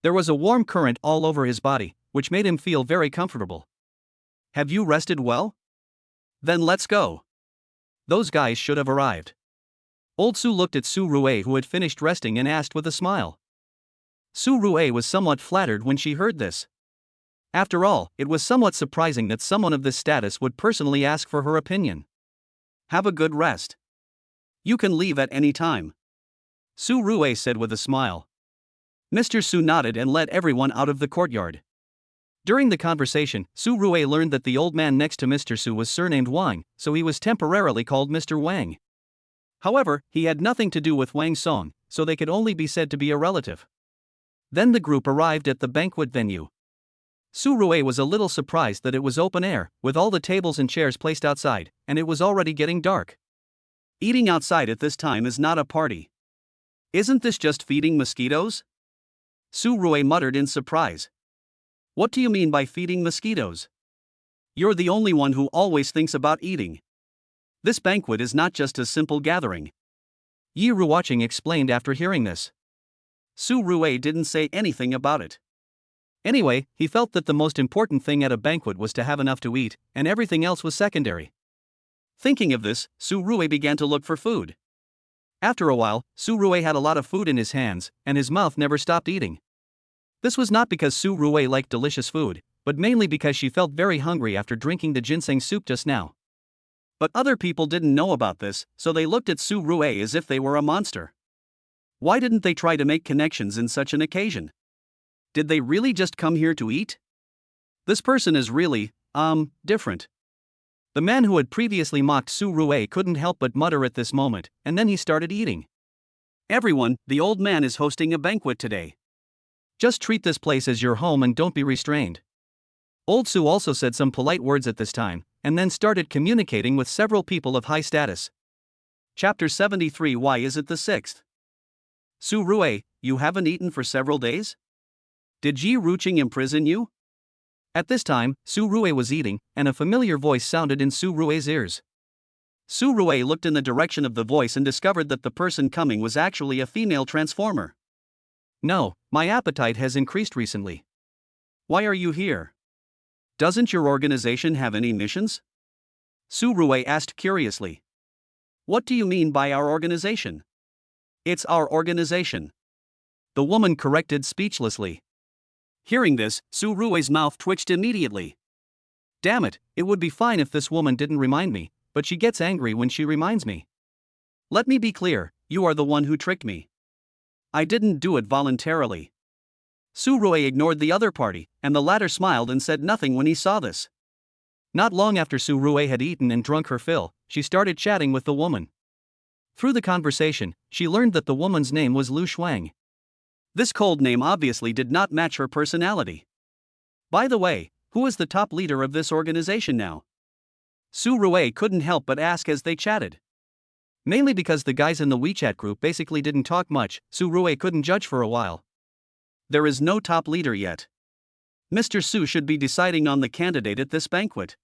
S1: There was a warm current all over his body, which made him feel very comfortable. Have you rested well? Then let's go. Those guys should have arrived. Old Su looked at Su Rui, who had finished resting, and asked with a smile. Su Rui was somewhat flattered when she heard this. After all, it was somewhat surprising that someone of this status would personally ask for her opinion. Have a good rest. You can leave at any time. Su Rui said with a smile. Mr. Su nodded and let everyone out of the courtyard. During the conversation, Su Rui learned that the old man next to Mr. Su was surnamed Wang, so he was temporarily called Mr. Wang. However, he had nothing to do with Wang Song, so they could only be said to be a relative. Then the group arrived at the banquet venue. Su Rui was a little surprised that it was open air, with all the tables and chairs placed outside, and it was already getting dark. Eating outside at this time is not a party. Isn't this just feeding mosquitoes? Su Rui muttered in surprise. What do you mean by feeding mosquitoes? You're the only one who always thinks about eating. This banquet is not just a simple gathering. Yi Ruqing explained after hearing this. Su Rui didn't say anything about it. Anyway, he felt that the most important thing at a banquet was to have enough to eat, and everything else was secondary. Thinking of this, Su Rui began to look for food. After a while, Su Rui had a lot of food in his hands, and his mouth never stopped eating. This was not because Su Rui liked delicious food, but mainly because she felt very hungry after drinking the ginseng soup just now. But other people didn't know about this, so they looked at Su Rui as if they were a monster. Why didn't they try to make connections in such an occasion? Did they really just come here to eat? This person is really, different. The man who had previously mocked Su Rui couldn't help but mutter at this moment, and then he started eating. Everyone, the old man is hosting a banquet today. Just treat this place as your home and don't be restrained. Old Su also said some polite words at this time, and then started communicating with several people of high status. Chapter 73. Why is it the 6th? Su Rui, you haven't eaten for several days? Did Yi Ruqing imprison you? At this time, Su Rui was eating, and a familiar voice sounded in Su Rui's ears. Su Rui looked in the direction of the voice and discovered that the person coming was actually a female transformer. No, my appetite has increased recently. Why are you here? Doesn't your organization have any missions? Su Rui asked curiously. What do you mean by our organization? It's our organization. The woman corrected speechlessly. Hearing this, Su Rui's mouth twitched immediately. Damn it, it would be fine if this woman didn't remind me, but she gets angry when she reminds me. Let me be clear, you are the one who tricked me. I didn't do it voluntarily. Su Rui ignored the other party, and the latter smiled and said nothing when he saw this. Not long after Su Rui had eaten and drunk her fill, she started chatting with the woman. Through the conversation, she learned that the woman's name was Lu Shuang. This cold name obviously did not match her personality. By the way, who is the top leader of this organization now? Su Rui couldn't help but ask as they chatted. Mainly because the guys in the WeChat group basically didn't talk much, Su Rui couldn't judge for a while. There is no top leader yet. Mr. Su should be deciding on the candidate at this banquet.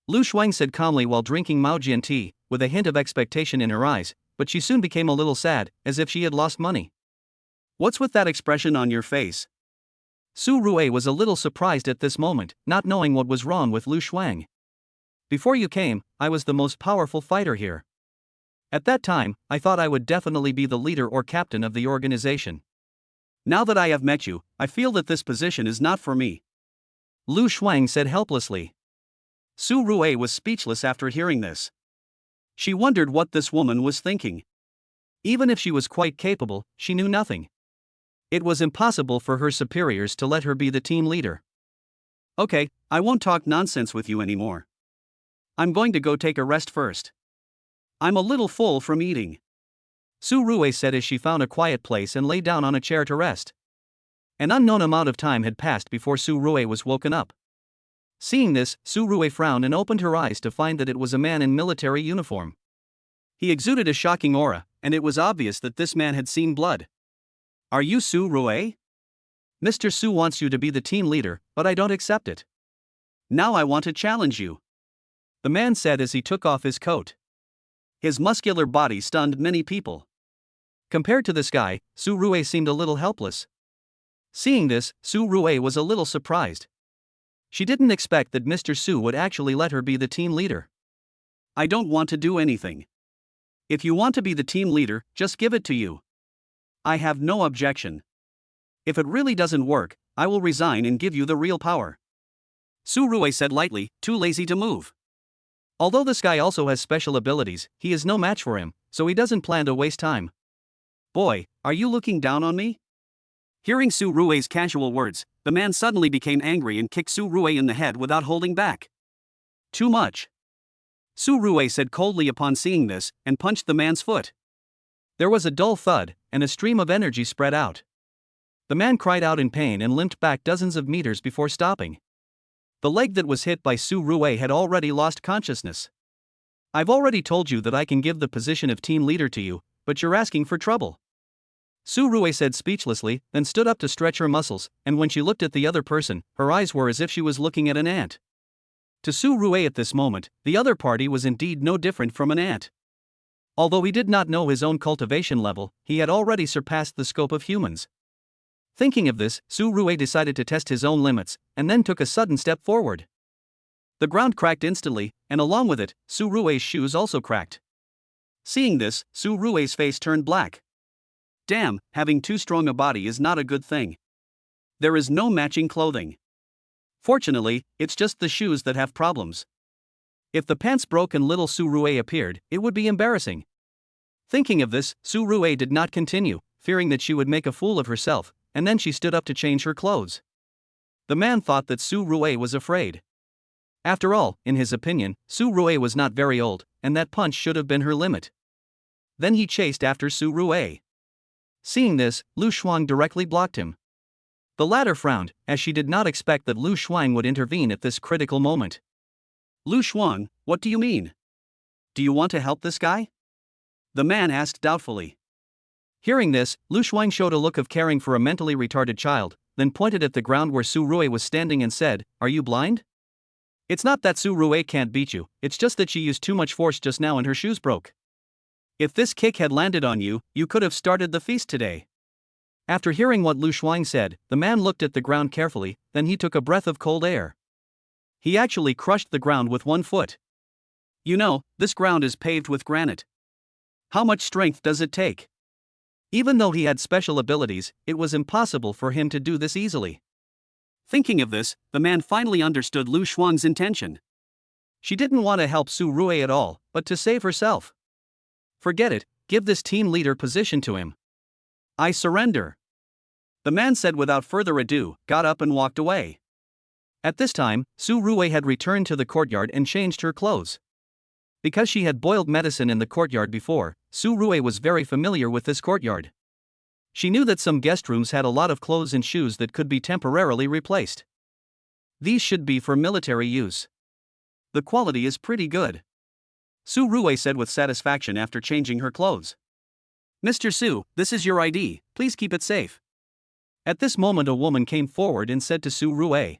S1: Lu Shuang said calmly while drinking Maojian tea, with a hint of expectation in her eyes, but she soon became a little sad, as if she had lost money. What's with that expression on your face? Su Rui was a little surprised at this moment, not knowing what was wrong with Lu Shuang. Before you came, I was the most powerful fighter here. At that time, I thought I would definitely be the leader or captain of the organization. Now that I have met you, I feel that this position is not for me. Lu Shuang said helplessly. Su Rui was speechless after hearing this. She wondered what this woman was thinking. Even if she was quite capable, she knew nothing. It was impossible for her superiors to let her be the team leader. Okay, I won't talk nonsense with you anymore. I'm going to go take a rest first. I'm a little full from eating. Su Rui said as she found a quiet place and lay down on a chair to rest. An unknown amount of time had passed before Su Rui was woken up. Seeing this, Su Rui frowned and opened her eyes to find that it was a man in military uniform. He exuded a shocking aura, and it was obvious that this man had seen blood. Are you Su Rui? Mr. Su wants you to be the team leader, but I don't accept it. Now I want to challenge you. The man said as he took off his coat. His muscular body stunned many people. Compared to this guy, Su Rui seemed a little helpless. Seeing this, Su Rui was a little surprised. She didn't expect that Mr. Su would actually let her be the team leader. I don't want to do anything. If you want to be the team leader, just give it to you. I have no objection. If it really doesn't work, I will resign and give you the real power. Su Rui said lightly, too lazy to move. Although this guy also has special abilities, he is no match for him, so he doesn't plan to waste time. Boy, are you looking down on me? Hearing Su Rui's casual words, the man suddenly became angry and kicked Su Rui in the head without holding back. Too much. Su Rui said coldly upon seeing this, and punched the man's foot. There was a dull thud, and a stream of energy spread out. The man cried out in pain and limped back dozens of meters before stopping. The leg that was hit by Su Rui had already lost consciousness. I've already told you that I can give the position of team leader to you, but you're asking for trouble. Su Rui said speechlessly, then stood up to stretch her muscles, and when she looked at the other person, her eyes were as if she was looking at an ant. To Su Rui at this moment, the other party was indeed no different from an ant. Although he did not know his own cultivation level, he had already surpassed the scope of humans. Thinking of this, Su Rui decided to test his own limits, and then took a sudden step forward. The ground cracked instantly, and along with it, Su Rui's shoes also cracked. Seeing this, Su Rui's face turned black. Damn, having too strong a body is not a good thing. There is no matching clothing. Fortunately, it's just the shoes that have problems. If the pants broke and little Su Rui appeared, it would be embarrassing. Thinking of this, Su Rui did not continue, fearing that she would make a fool of herself, and then she stood up to change her clothes. The man thought that Su Rui was afraid. After all, in his opinion, Su Rui was not very old, and that punch should have been her limit. Then he chased after Su Rui. Seeing this, Lu Shuang directly blocked him. The latter frowned, as she did not expect that Lu Shuang would intervene at this critical moment. Lu Shuang, what do you mean? Do you want to help this guy? The man asked doubtfully. Hearing this, Lu Shuang showed a look of caring for a mentally retarded child, then pointed at the ground where Su Rui was standing and said, "Are you blind? It's not that Su Rui can't beat you, it's just that she used too much force just now and her shoes broke. If this kick had landed on you, you could have started the feast today." After hearing what Lu Shuang said, the man looked at the ground carefully, then he took a breath of cold air. He actually crushed the ground with one foot. You know, this ground is paved with granite. How much strength does it take? Even though he had special abilities, it was impossible for him to do this easily. Thinking of this, the man finally understood Lu Shuang's intention. She didn't want to help Su Rui at all, but to save herself. Forget it, give this team leader position to him. I surrender. The man said without further ado, got up and walked away. At this time, Su Ruwei had returned to the courtyard and changed her clothes. Because she had boiled medicine in the courtyard before, Su Ruwei was very familiar with this courtyard. She knew that some guest rooms had a lot of clothes and shoes that could be temporarily replaced. These should be for military use. The quality is pretty good. Su Ruwei said with satisfaction after changing her clothes. Mr. Su, this is your ID, please keep it safe. At this moment a woman came forward and said to Su Ruwei.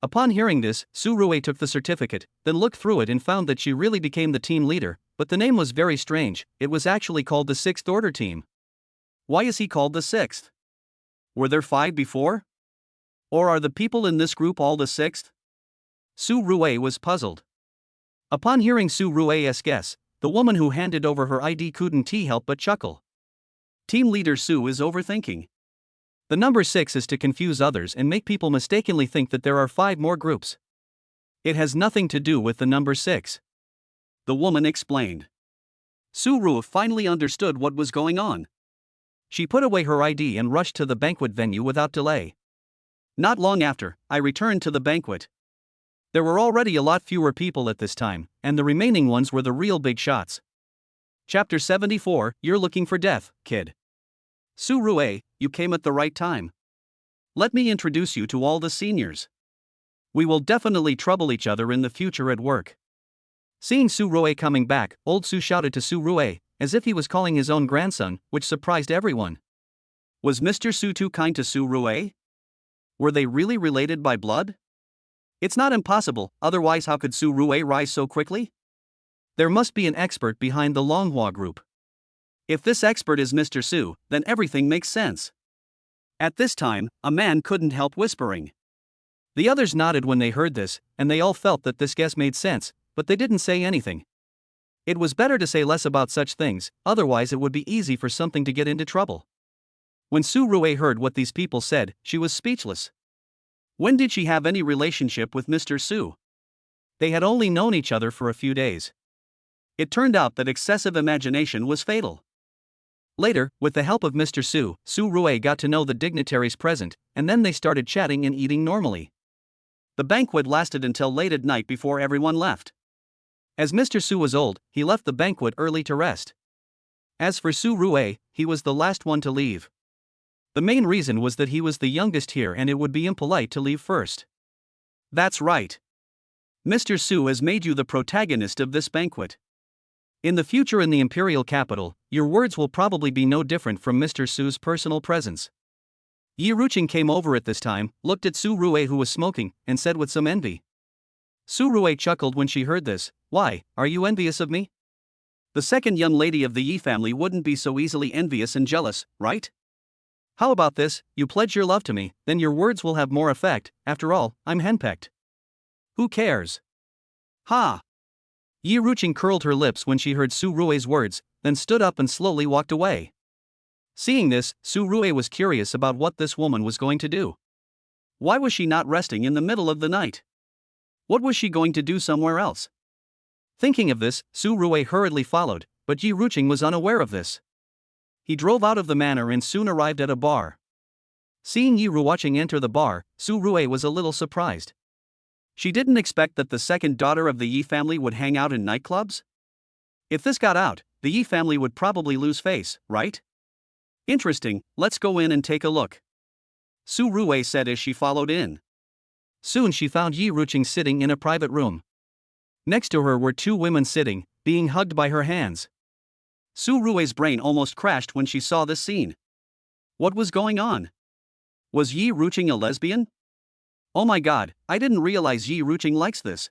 S1: Upon hearing this, Su Ruwei took the certificate, then looked through it and found that she really became the team leader, but the name was very strange, it was actually called the 6th Order Team. Why is he called the 6th? Were there 5 before? Or are the people in this group all the 6th? Su Ruwei was puzzled. Upon hearing Su Ruwei's guess, the woman who handed over her ID couldn't help but chuckle. Team leader Su is overthinking. The number 6 is to confuse others and make people mistakenly think that there are 5 more groups. It has nothing to do with the number 6. The woman explained. Su Ruwei finally understood what was going on. She put away her ID and rushed to the banquet venue without delay. Not long after, I returned to the banquet. There were already a lot fewer people at this time, and the remaining ones were the real big shots. Chapter 74, You're Looking for Death, Kid. Su Ruwei, you came at the right time. Let me introduce you to all the seniors. We will definitely trouble each other in the future at work. Seeing Su Ruwei coming back, old Su shouted to Su Ruwei, as if he was calling his own grandson, which surprised everyone. Was Mr. Su too kind to Su Ruwei? Were they really related by blood? It's not impossible, otherwise how could Su Ruwei rise so quickly? There must be an expert behind the Longhua group. If this expert is Mr. Su, then everything makes sense. At this time, a man couldn't help whispering. The others nodded when they heard this, and they all felt that this guess made sense, but they didn't say anything. It was better to say less about such things, otherwise it would be easy for something to get into trouble. When Su Ruwei heard what these people said, she was speechless. When did she have any relationship with Mr. Su? They had only known each other for a few days. It turned out that excessive imagination was fatal. Later, with the help of Mr. Su, Su Ruwei got to know the dignitaries present, and then they started chatting and eating normally. The banquet lasted until late at night before everyone left. As Mr. Su was old, he left the banquet early to rest. As for Su Ruwei, he was the last one to leave. The main reason was that he was the youngest here and it would be impolite to leave first. That's right. Mr. Su has made you the protagonist of this banquet. In the future in the imperial capital, your words will probably be no different from Mr. Su's personal presence. Yi Ruqing came over at this time, looked at Su Ruwei who was smoking, and said with some envy. Su Ruwei chuckled when she heard this. Why, are you envious of me? The second young lady of the Yi family wouldn't be so easily envious and jealous, right? How about this, you pledge your love to me, then your words will have more effect, after all, I'm henpecked. Who cares? Ha! Yi Ruqing curled her lips when she heard Su Ruwei's words, then stood up and slowly walked away. Seeing this, Su Ruwei was curious about what this woman was going to do. Why was she not resting in the middle of the night? What was she going to do somewhere else? Thinking of this, Su Ruwei hurriedly followed, but Yi Ruqing was unaware of this. He drove out of the manor and soon arrived at a bar. Seeing Yi Ruqing enter the bar, Su Ruwei was a little surprised. She didn't expect that the second daughter of the Yi family would hang out in nightclubs? If this got out, the Yi family would probably lose face, right? Interesting, let's go in and take a look. Su Ruwei said as she followed in. Soon she found Yi Ruqing sitting in a private room. Next to her were 2 women sitting, being hugged by her hands. Su Ruwei's brain almost crashed when she saw this scene. What was going on? Was Yi Ruqing a lesbian? Oh my god, I didn't realize Yi Ruqing likes this.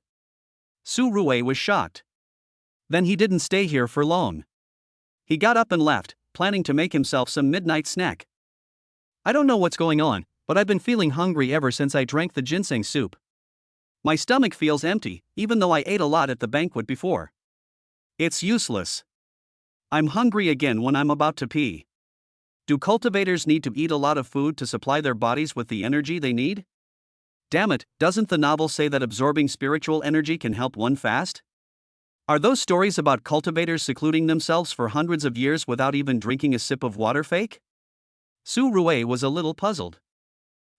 S1: Su Ruwei was shocked. Then he didn't stay here for long. He got up and left, planning to make himself some midnight snack. I don't know what's going on, but I've been feeling hungry ever since I drank the ginseng soup. My stomach feels empty, even though I ate a lot at the banquet before. It's useless. I'm hungry again when I'm about to pee. Do cultivators need to eat a lot of food to supply their bodies with the energy they need? Damn it, doesn't the novel say that absorbing spiritual energy can help one fast? Are those stories about cultivators secluding themselves for hundreds of years without even drinking a sip of water fake? Su Rue was a little puzzled.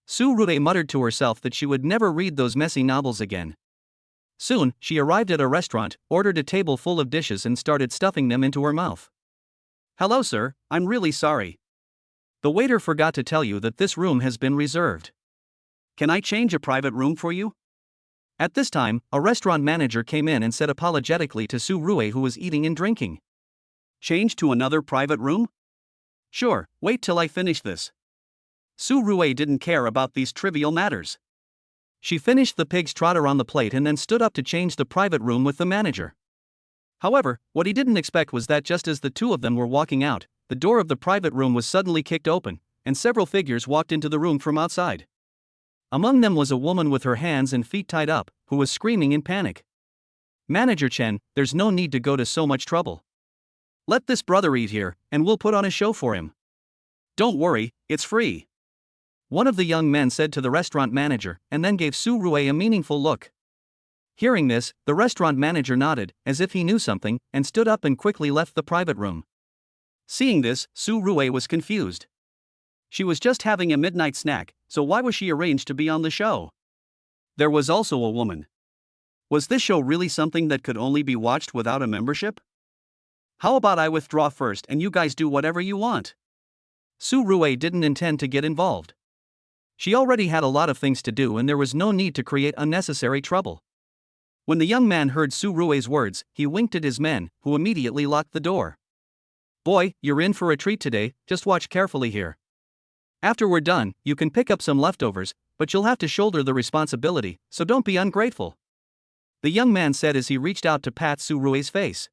S1: Su Rue muttered to herself that she would never read those messy novels again. Soon, she arrived at a restaurant, ordered a table full of dishes and started stuffing them into her mouth. "Hello sir, I'm really sorry. The waiter forgot to tell you that this room has been reserved. Can I change a private room for you?" At this time, a restaurant manager came in and said apologetically to Su Rue, who was eating and drinking. "Change to another private room? Sure, wait till I finish this." Su Rue didn't care about these trivial matters. She finished the pig's trotter on the plate and then stood up to change the private room with the manager. However, what he didn't expect was that just as the two of them were walking out, the door of the private room was suddenly kicked open, and several figures walked into the room from outside. Among them was a woman with her hands and feet tied up, who was screaming in panic. "Manager Chen, there's no need to go to so much trouble. Let this brother eat here, and we'll put on a show for him. Don't worry, it's free," one of the young men said to the restaurant manager, and then gave Su Rue a meaningful look. Hearing this, the restaurant manager nodded, as if he knew something, and stood up and quickly left the private room. Seeing this, Su Rue was confused. She was just having a midnight snack, so why was she arranged to be on the show? There was also a woman. Was this show really something that could only be watched without a membership? How about I withdraw first and you guys do whatever you want? Su Rue didn't intend to get involved. She already had a lot of things to do and there was no need to create unnecessary trouble. When the young man heard Su Rue's words, he winked at his men, who immediately locked the door. "Boy, you're in for a treat today, just watch carefully here. After we're done, you can pick up some leftovers, but you'll have to shoulder the responsibility, so don't be ungrateful," the young man said as he reached out to pat Su Rue's face.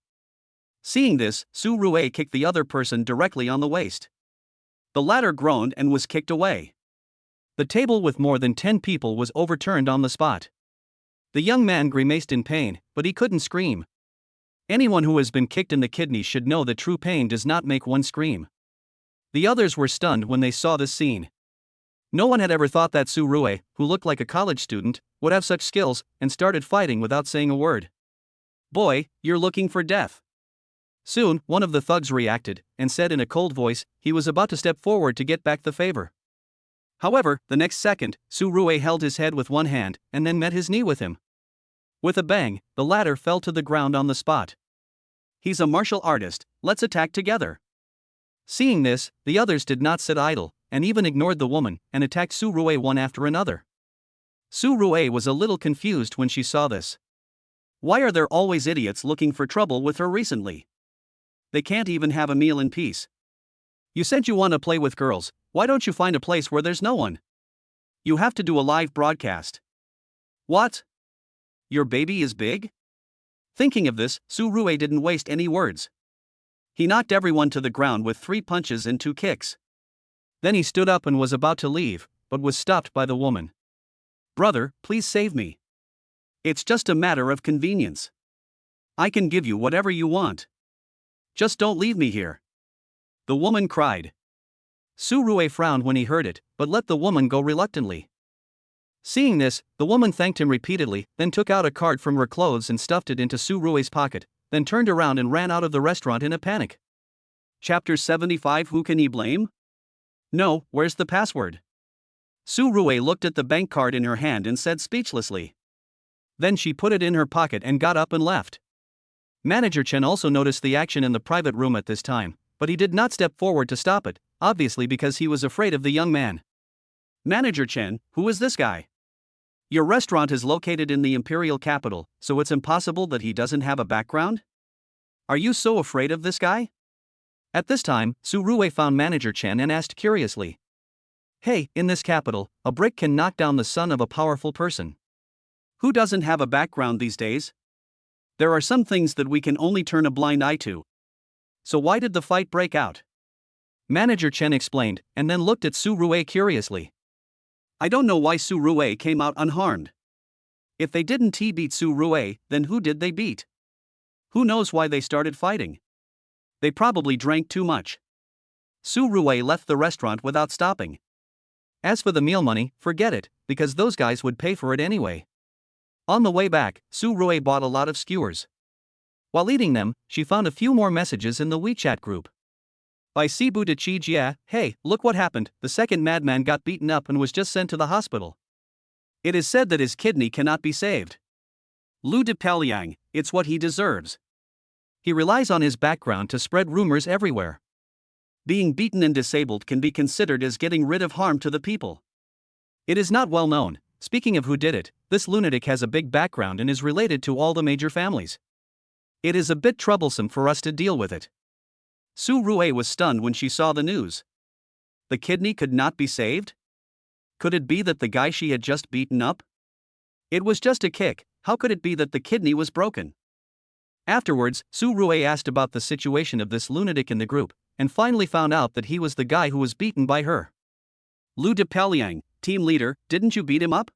S1: Seeing this, Su Rue kicked the other person directly on the waist. The latter groaned and was kicked away. The table with more than 10 people was overturned on the spot. The young man grimaced in pain, but he couldn't scream. Anyone who has been kicked in the kidneys should know that true pain does not make one scream. The others were stunned when they saw this scene. No one had ever thought that Su Rue, who looked like a college student, would have such skills, and started fighting without saying a word. "Boy, you're looking for death." Soon, one of the thugs reacted, and said in a cold voice, he was about to step forward to get back the favor. However, the next second, Su Rue held his head with one hand, and then met his knee with him. With a bang, the latter fell to the ground on the spot. "He's a martial artist, let's attack together." Seeing this, the others did not sit idle, and even ignored the woman, and attacked Su Rue one after another. Su Rue was a little confused when she saw this. Why are there always idiots looking for trouble with her recently? They can't even have a meal in peace. You said you want to play with girls, why don't you find a place where there's no one? You have to do a live broadcast. What? Your baby is big? Thinking of this, Su Rue didn't waste any words. He knocked everyone to the ground with 3 punches and 2 kicks. Then he stood up and was about to leave, but was stopped by the woman. "Brother, please save me. It's just a matter of convenience. I can give you whatever you want. Just don't leave me here," the woman cried. Su Rue frowned when he heard it, but let the woman go reluctantly. Seeing this, the woman thanked him repeatedly, then took out a card from her clothes and stuffed it into Su Rue's pocket, then turned around and ran out of the restaurant in a panic. Chapter 75. Who can he blame? No, where's the password? Su Rue looked at the bank card in her hand and said speechlessly. Then she put it in her pocket and got up and left. Manager Chen also noticed the action in the private room at this time, but he did not step forward to stop it, obviously because he was afraid of the young man. "Manager Chen, who is this guy? Your restaurant is located in the imperial capital, so it's impossible that he doesn't have a background? Are you so afraid of this guy?" At this time, Su Rue found Manager Chen and asked curiously. "Hey, in this capital, a brick can knock down the son of a powerful person. Who doesn't have a background these days? There are some things that we can only turn a blind eye to. So why did the fight break out?" Manager Chen explained, and then looked at Su Rue curiously. I don't know why Su Rue came out unharmed. If they didn't beat Su Rue, then who did they beat? Who knows why they started fighting? They probably drank too much. Su Rue left the restaurant without stopping. As for the meal money, forget it, because those guys would pay for it anyway. On the way back, Su Rue bought a lot of skewers. While eating them, she found a few more messages in the WeChat group. By Cebu de Chijia, hey, look what happened, the second madman got beaten up and was just sent to the hospital. It is said that his kidney cannot be saved. Lu de Paliang, it's what he deserves. He relies on his background to spread rumors everywhere. Being beaten and disabled can be considered as getting rid of harm to the people. It is not well known. Speaking of who did it, this lunatic has a big background and is related to all the major families. It is a bit troublesome for us to deal with it. Su Rue was stunned when she saw the news. The kidney could not be saved? Could it be that the guy she had just beaten up? It was just a kick, how could it be that the kidney was broken? Afterwards, Su Rue asked about the situation of this lunatic in the group, and finally found out that he was the guy who was beaten by her. Lu de Paliang, team leader, didn't you beat him up?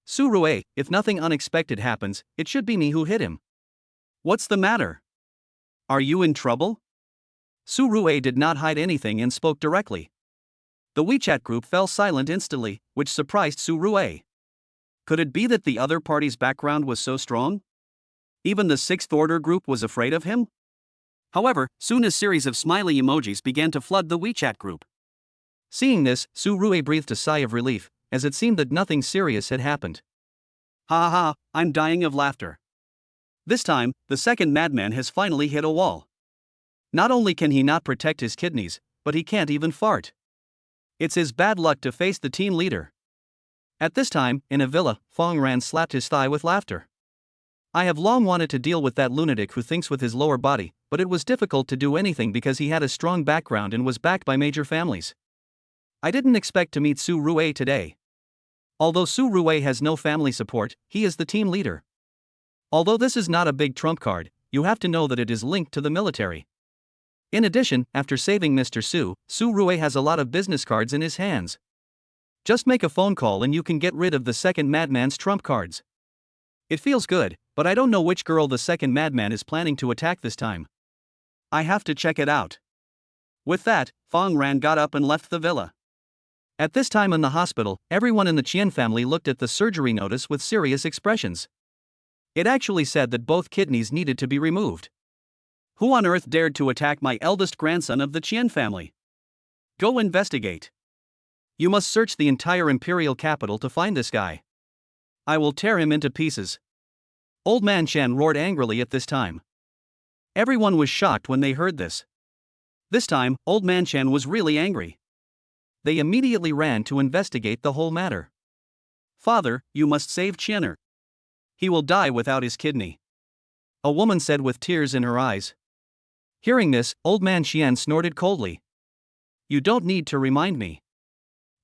S1: Su Rue, if nothing unexpected happens, it should be me who hit him. What's the matter? Are you in trouble? Su Rue did not hide anything and spoke directly. The WeChat group fell silent instantly, which surprised Su Rue. Could it be that the other party's background was so strong? Even the Sixth Order group was afraid of him? However, soon a series of smiley emojis began to flood the WeChat group. Seeing this, Su Rue breathed a sigh of relief, as it seemed that nothing serious had happened. Ha ha ha, I'm dying of laughter. This time, the second madman has finally hit a wall. Not only can he not protect his kidneys, but he can't even fart. It's his bad luck to face the team leader. At this time, in a villa, Fong Ran slapped his thigh with laughter. I have long wanted to deal with that lunatic who thinks with his lower body, but it was difficult to do anything because he had a strong background and was backed by major families. I didn't expect to meet Su Rue today. Although Su Rue has no family support, he is the team leader. Although this is not a big trump card, you have to know that it is linked to the military. In addition, after saving Mr. Su Rue has a lot of business cards in his hands. Just make a phone call and you can get rid of the second madman's trump cards. It feels good, but I don't know which girl the second madman is planning to attack this time. I have to check it out. With that, Fong Ran got up and left the villa. At this time in the hospital, everyone in the Qian family looked at the surgery notice with serious expressions. It actually said that both kidneys needed to be removed. Who on earth dared to attack my eldest grandson of the Qian family? Go investigate. You must search the entire imperial capital to find this guy. I will tear him into pieces. Old Man Shan roared angrily at this time. Everyone was shocked when they heard this. This time, Old Man Shan was really angry. They immediately ran to investigate the whole matter. Father, you must save Qianer. He will die without his kidney. A woman said with tears in her eyes. Hearing this, Old Man Qian snorted coldly. You don't need to remind me.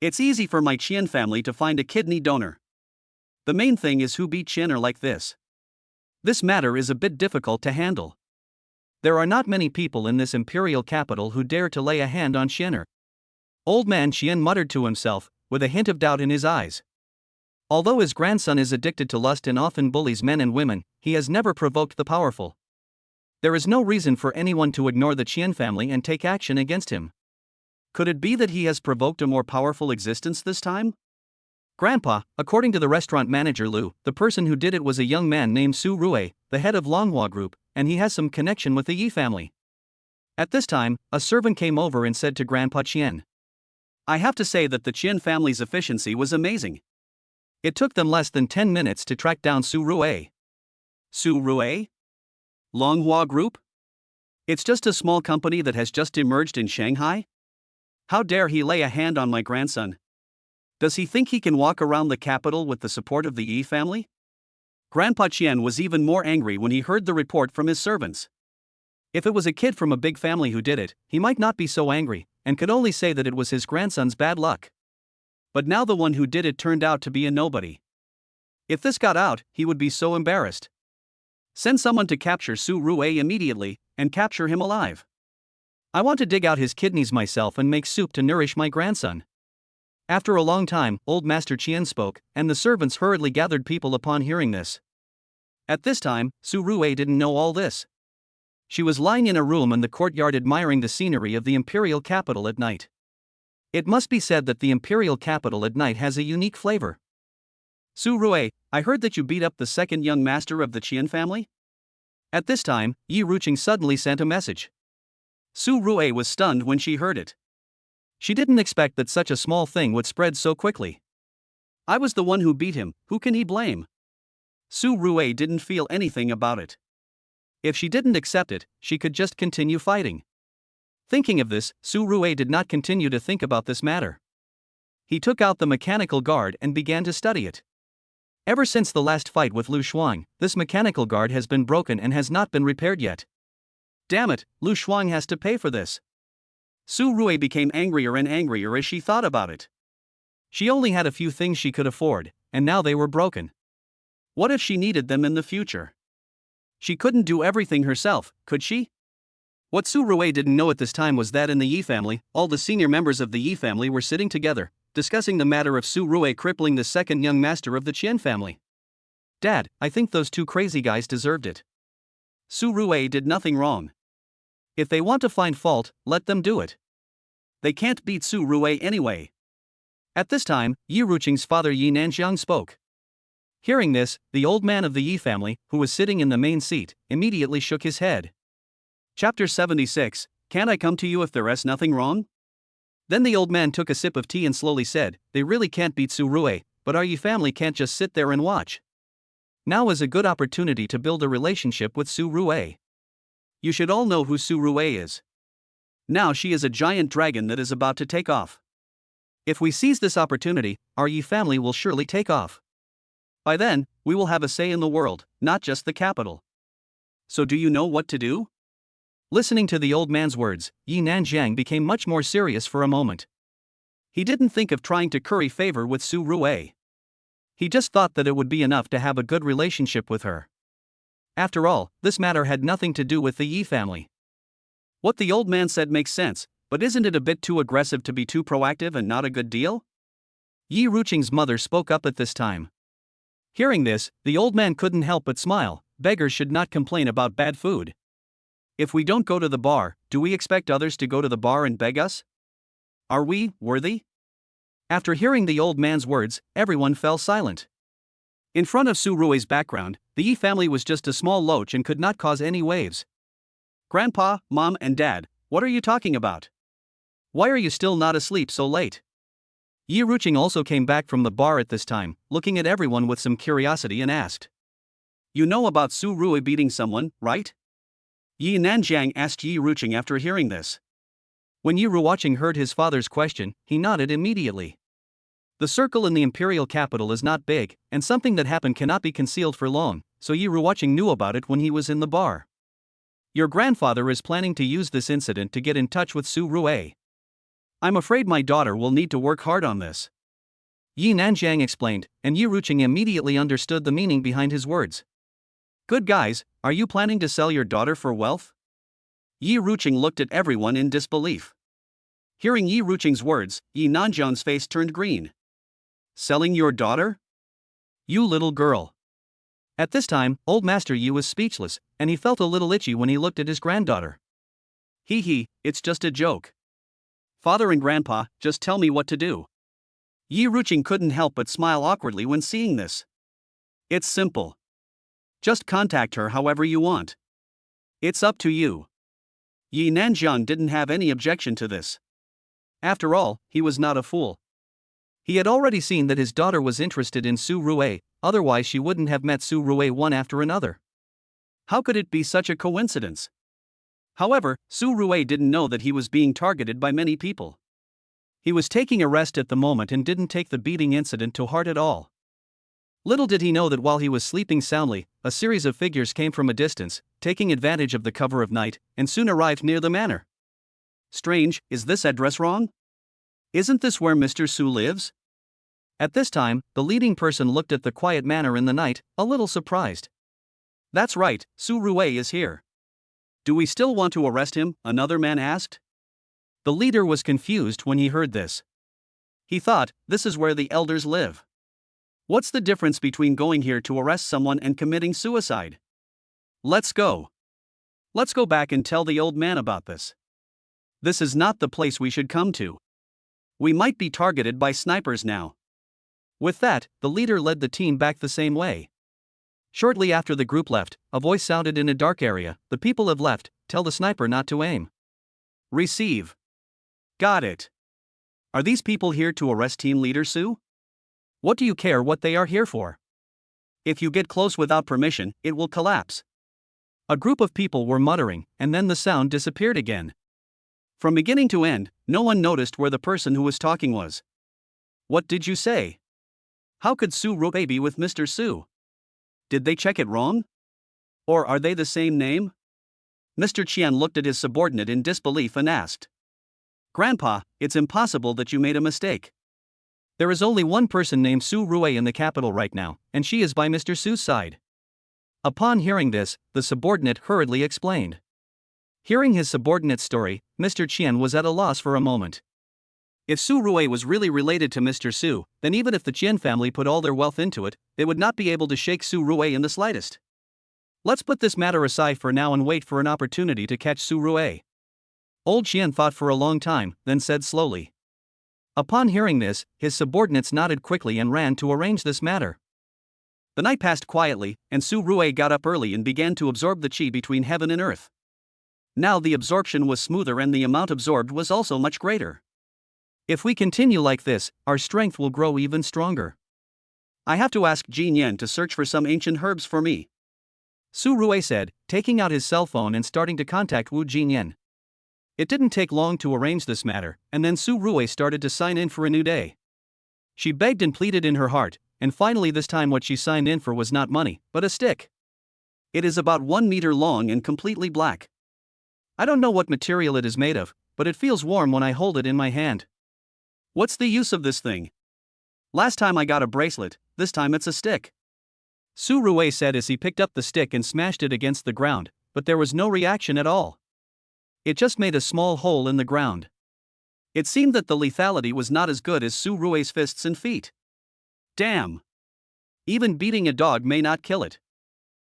S1: It's easy for my Qian family to find a kidney donor. The main thing is who beat Qianer like this. This matter is a bit difficult to handle. There are not many people in this imperial capital who dare to lay a hand on Qianer. Old Man Qian muttered to himself, with a hint of doubt in his eyes. Although his grandson is addicted to lust and often bullies men and women, he has never provoked the powerful. There is no reason for anyone to ignore the Qian family and take action against him. Could it be that he has provoked a more powerful existence this time? Grandpa, according to the restaurant manager Lu, the person who did it was a young man named Su Rue, the head of Longhua Group, and he has some connection with the Yi family. At this time, a servant came over and said to Grandpa Qian. I have to say that the Qian family's efficiency was amazing. It took them less than 10 minutes to track down Su Rue. Su Rue? Longhua Group? It's just a small company that has just emerged in Shanghai? How dare he lay a hand on my grandson? Does he think he can walk around the capital with the support of the Yi family? Grandpa Qian was even more angry when he heard the report from his servants. If it was a kid from a big family who did it, he might not be so angry, and could only say that it was his grandson's bad luck. But now the one who did it turned out to be a nobody. If this got out, he would be so embarrassed. Send someone to capture Su Rue immediately, and capture him alive. I want to dig out his kidneys myself and make soup to nourish my grandson. After a long time, old Master Qian spoke, and the servants hurriedly gathered people upon hearing this. At this time, Su Rue didn't know all this. She was lying in a room in the courtyard admiring the scenery of the imperial capital at night. It must be said that the imperial capital at night has a unique flavor. Su Rue, I heard that you beat up the second young master of the Qian family? At this time, Yi Ruqing suddenly sent a message. Su Rue was stunned when she heard it. She didn't expect that such a small thing would spread so quickly. I was the one who beat him, who can he blame? Su Rue didn't feel anything about it. If she didn't accept it, she could just continue fighting. Thinking of this, Su Rue did not continue to think about this matter. He took out the mechanical guard and began to study it. Ever since the last fight with Lu Shuang, this mechanical guard has been broken and has not been repaired yet. Damn it, Lu Shuang has to pay for this. Su Rue became angrier and angrier as she thought about it. She only had a few things she could afford, and now they were broken. What if she needed them in the future? She couldn't do everything herself, could she? What Su Rue didn't know at this time was that in the Yi family, all the senior members of the Yi family were sitting together, discussing the matter of Su Rue crippling the second young master of the Qian family. Dad, I think those two crazy guys deserved it. Su Rue did nothing wrong. If they want to find fault, let them do it. They can't beat Su Rue anyway. At this time, Yi Ruqing's father Yi Nanxiang spoke. Hearing this, the old man of the Yi family, who was sitting in the main seat, immediately shook his head. Chapter 76, Can't I come to you if there's nothing wrong? Then the old man took a sip of tea and slowly said, They really can't beat Su Rue, but our Yi family can't just sit there and watch. Now is a good opportunity to build a relationship with Su Rue. You should all know who Su Rue is. Now she is a giant dragon that is about to take off. If we seize this opportunity, our Yi family will surely take off. By then, we will have a say in the world, not just the capital. So do you know what to do? Listening to the old man's words, Yi Nanxiang became much more serious for a moment. He didn't think of trying to curry favor with Su Rue. He just thought that it would be enough to have a good relationship with her. After all, this matter had nothing to do with the Yi family. What the old man said makes sense, but isn't it a bit too aggressive to be too proactive and not a good deal? Yi Ruqing's mother spoke up at this time. Hearing this, the old man couldn't help but smile. Beggars should not complain about bad food. If we don't go to the bar, do we expect others to go to the bar and beg us? Are we worthy? After hearing the old man's words, everyone fell silent. In front of Su Rue's background, the Yi family was just a small loach and could not cause any waves. Grandpa, Mom, and Dad, what are you talking about? Why are you still not asleep so late? Yi Ruqing also came back from the bar at this time, looking at everyone with some curiosity and asked. You know about Su Rue beating someone, right? Yi Nanxiang asked Yi Ruqing after hearing this. When Yi Ruqing heard his father's question, he nodded immediately. The circle in the imperial capital is not big, and something that happened cannot be concealed for long, so Yi Ruqing knew about it when he was in the bar. Your grandfather is planning to use this incident to get in touch with Su Rue. I'm afraid my daughter will need to work hard on this. Yi Nanxiang explained, and Yi Ruqing immediately understood the meaning behind his words. Good guys, are you planning to sell your daughter for wealth? Yi Ruqing looked at everyone in disbelief. Hearing Yi Ruqing's words, Yi Nanxiang's face turned green. Selling your daughter? You little girl. At this time, old Master Yi was speechless, and he felt a little itchy when he looked at his granddaughter. Hee, it's just a joke. Father and Grandpa, just tell me what to do. Yi Ruqing couldn't help but smile awkwardly when seeing this. It's simple. Just contact her however you want. It's up to you. Yi Nanxiang didn't have any objection to this. After all, he was not a fool. He had already seen that his daughter was interested in Su Rue, otherwise she wouldn't have met Su Rue one after another. How could it be such a coincidence? However, Su Rue didn't know that he was being targeted by many people. He was taking a rest at the moment and didn't take the beating incident to heart at all. Little did he know that while he was sleeping soundly, a series of figures came from a distance, taking advantage of the cover of night, and soon arrived near the manor. Strange, is this address wrong? Isn't this where Mr. Su lives? At this time, the leading person looked at the quiet manor in the night, a little surprised. That's right, Su Rue is here. Do we still want to arrest him? Another man asked. The leader was confused when he heard this. He thought, this is where the elders live. What's the difference between going here to arrest someone and committing suicide? Let's go. Let's go back and tell the old man about this. This is not the place we should come to. We might be targeted by snipers now. With that, the leader led the team back the same way. Shortly after the group left, a voice sounded in a dark area, the people have left, tell the sniper not to aim. Receive. Got it. Are these people here to arrest team leader Su? What do you care what they are here for? If you get close without permission, it will collapse. A group of people were muttering, and then the sound disappeared again. From beginning to end, no one noticed where the person who was talking was. What did you say? How could Su Rui be with Mr. Su? Did they check it wrong? Or are they the same name? Mr. Qian looked at his subordinate in disbelief and asked. Grandpa, it's impossible that you made a mistake. There is only one person named Su Rui in the capital right now, and she is by Mr. Su's side. Upon hearing this, the subordinate hurriedly explained. Hearing his subordinate's story, Mr. Qian was at a loss for a moment. If Su Rui was really related to Mr. Su, then even if the Qian family put all their wealth into it, they would not be able to shake Su Rui in the slightest. Let's put this matter aside for now and wait for an opportunity to catch Su Rui. Old Qian thought for a long time, then said slowly. Upon hearing this, his subordinates nodded quickly and ran to arrange this matter. The night passed quietly, and Su Rui got up early and began to absorb the qi between heaven and earth. Now the absorption was smoother and the amount absorbed was also much greater. If we continue like this, our strength will grow even stronger. I have to ask Jin Yan to search for some ancient herbs for me. Su Rui said, taking out his cell phone and starting to contact Wu Jinyan. It didn't take long to arrange this matter, and then Su Rui started to sign in for a new day. She begged and pleaded in her heart, and finally this time what she signed in for was not money, but a stick. It is about 1 meter long and completely black. I don't know what material it is made of, but it feels warm when I hold it in my hand. What's the use of this thing? Last time I got a bracelet, this time it's a stick. Su Rui said as he picked up the stick and smashed it against the ground, but there was no reaction at all. It just made a small hole in the ground. It seemed that the lethality was not as good as Su Rui's fists and feet. Damn! Even beating a dog may not kill it.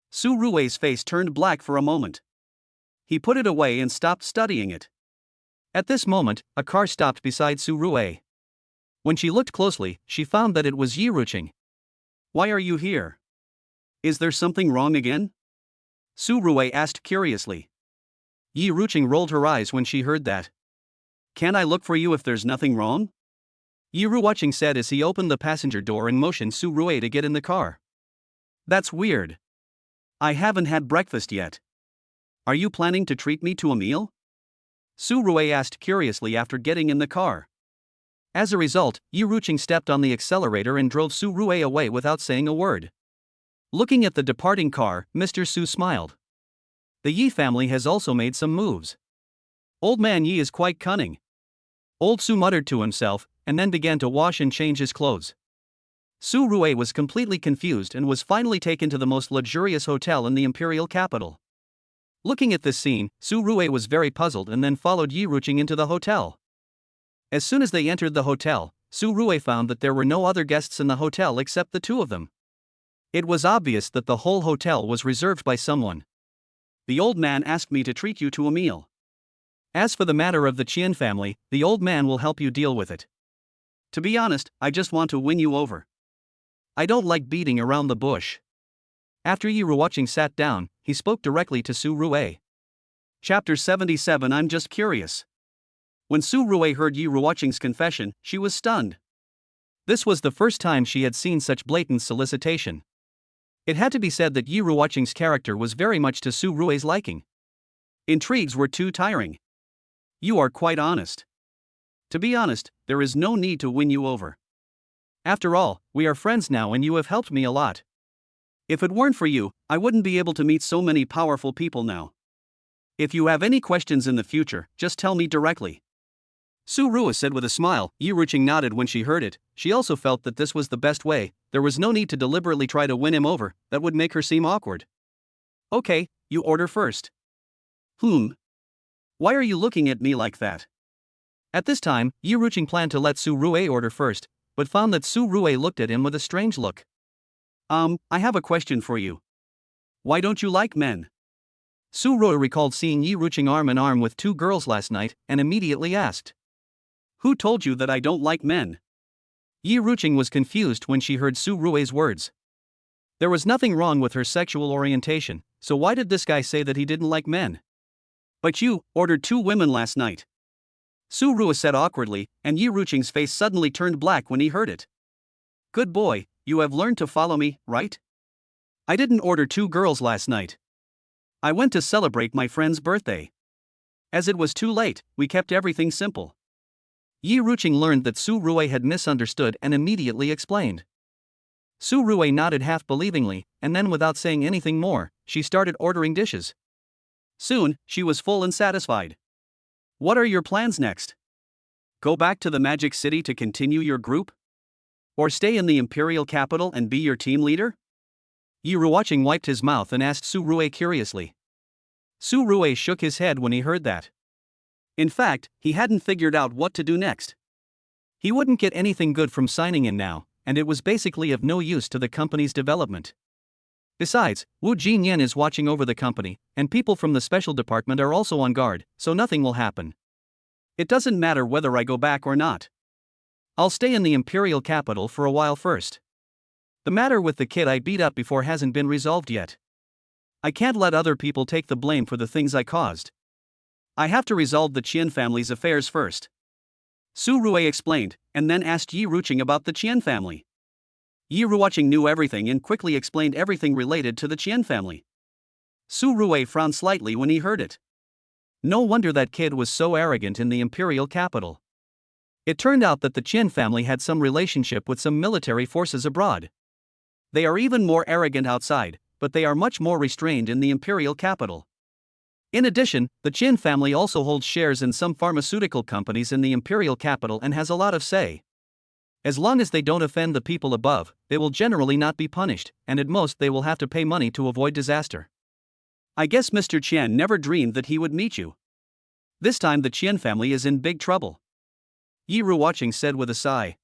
S1: Su Rui's face turned black for a moment. He put it away and stopped studying it. At this moment, a car stopped beside Su Rui. When she looked closely, she found that it was Yi Ruqing. Why are you here? Is there something wrong again? Su Rui asked curiously. Yi Ruqing rolled her eyes when she heard that. Can I look for you if there's nothing wrong? Yi Ruqing said as he opened the passenger door and motioned Su Rui to get in the car. That's weird. I haven't had breakfast yet. Are you planning to treat me to a meal? Su Rui asked curiously after getting in the car. As a result, Yi Ruqing stepped on the accelerator and drove Su Rui away without saying a word. Looking at the departing car, Mr. Su smiled. The Yi family has also made some moves. Old man Yi is quite cunning. Old Su muttered to himself, and then began to wash and change his clothes. Su Rui was completely confused and was finally taken to the most luxurious hotel in the imperial capital. Looking at this scene, Su Rui was very puzzled and then followed Yi Ruqing into the hotel. As soon as they entered the hotel, Su Rui found that there were no other guests in the hotel except the two of them. It was obvious that the whole hotel was reserved by someone. The old man asked me to treat you to a meal. As for the matter of the Qian family, the old man will help you deal with it. To be honest, I just want to win you over. I don't like beating around the bush. After Yi Ruqing sat down, he spoke directly to Su Rui. Chapter 77. I'm just curious. When Su Rui heard Yi Ruqing's confession, she was stunned. This was the first time she had seen such blatant solicitation. It had to be said that Yi Ruqing's character was very much to Su Rui's liking. Intrigues were too tiring. You are quite honest. To be honest, there is no need to win you over. After all, we are friends now and you have helped me a lot. If it weren't for you, I wouldn't be able to meet so many powerful people now. If you have any questions in the future, just tell me directly. Su Rui said with a smile. Yi Ruqing nodded when she heard it. She also felt that this was the best way. There was no need to deliberately try to win him over, that would make her seem awkward. Okay, you order first. Why are you looking at me like that? At this time, Yi Ruqing planned to let Su Rui order first, but found that Su Rui looked at him with a strange look. I have a question for you. Why don't you like men? Su Rui recalled seeing Yi Ruqing arm in arm with two girls last night, and immediately asked. Who told you that I don't like men? Yi Ruqing was confused when she heard Su Rui's words. There was nothing wrong with her sexual orientation, so why did this guy say that he didn't like men? But you ordered 2 women last night. Su Rua said awkwardly, and Yi Ruqing's face suddenly turned black when he heard it. Good boy, you have learned to follow me, right? I didn't order 2 girls last night. I went to celebrate my friend's birthday. As it was too late, we kept everything simple. Yi Ruqing learned that Su Rua had misunderstood and immediately explained. Su Rua nodded half believingly, and then without saying anything more, she started ordering dishes. Soon, she was full and satisfied. What are your plans next? Go back to the Magic City to continue your group? Or stay in the Imperial Capital and be your team leader? Yi Ruqing wiped his mouth and asked Su Rua curiously. Su Rua shook his head when he heard that. In fact, he hadn't figured out what to do next. He wouldn't get anything good from signing in now, and it was basically of no use to the company's development. Besides, Wu Jinyan is watching over the company, and people from the special department are also on guard, so nothing will happen. It doesn't matter whether I go back or not. I'll stay in the Imperial Capital for a while first. The matter with the kid I beat up before hasn't been resolved yet. I can't let other people take the blame for the things I caused. I have to resolve the Qian family's affairs first. Su Rua explained, and then asked Yi Ruqing about the Qian family. Yi Ruqing knew everything and quickly explained everything related to the Qian family. Su Rua frowned slightly when he heard it. No wonder that kid was so arrogant in the Imperial Capital. It turned out that the Qian family had some relationship with some military forces abroad. They are even more arrogant outside, but they are much more restrained in the Imperial Capital. In addition, the Qian family also holds shares in some pharmaceutical companies in the Imperial Capital and has a lot of say. As long as they don't offend the people above, they will generally not be punished, and at most they will have to pay money to avoid disaster. I guess Mr. Qian never dreamed that he would meet you. This time the Qian family is in big trouble. Yi Ruqing said with a sigh.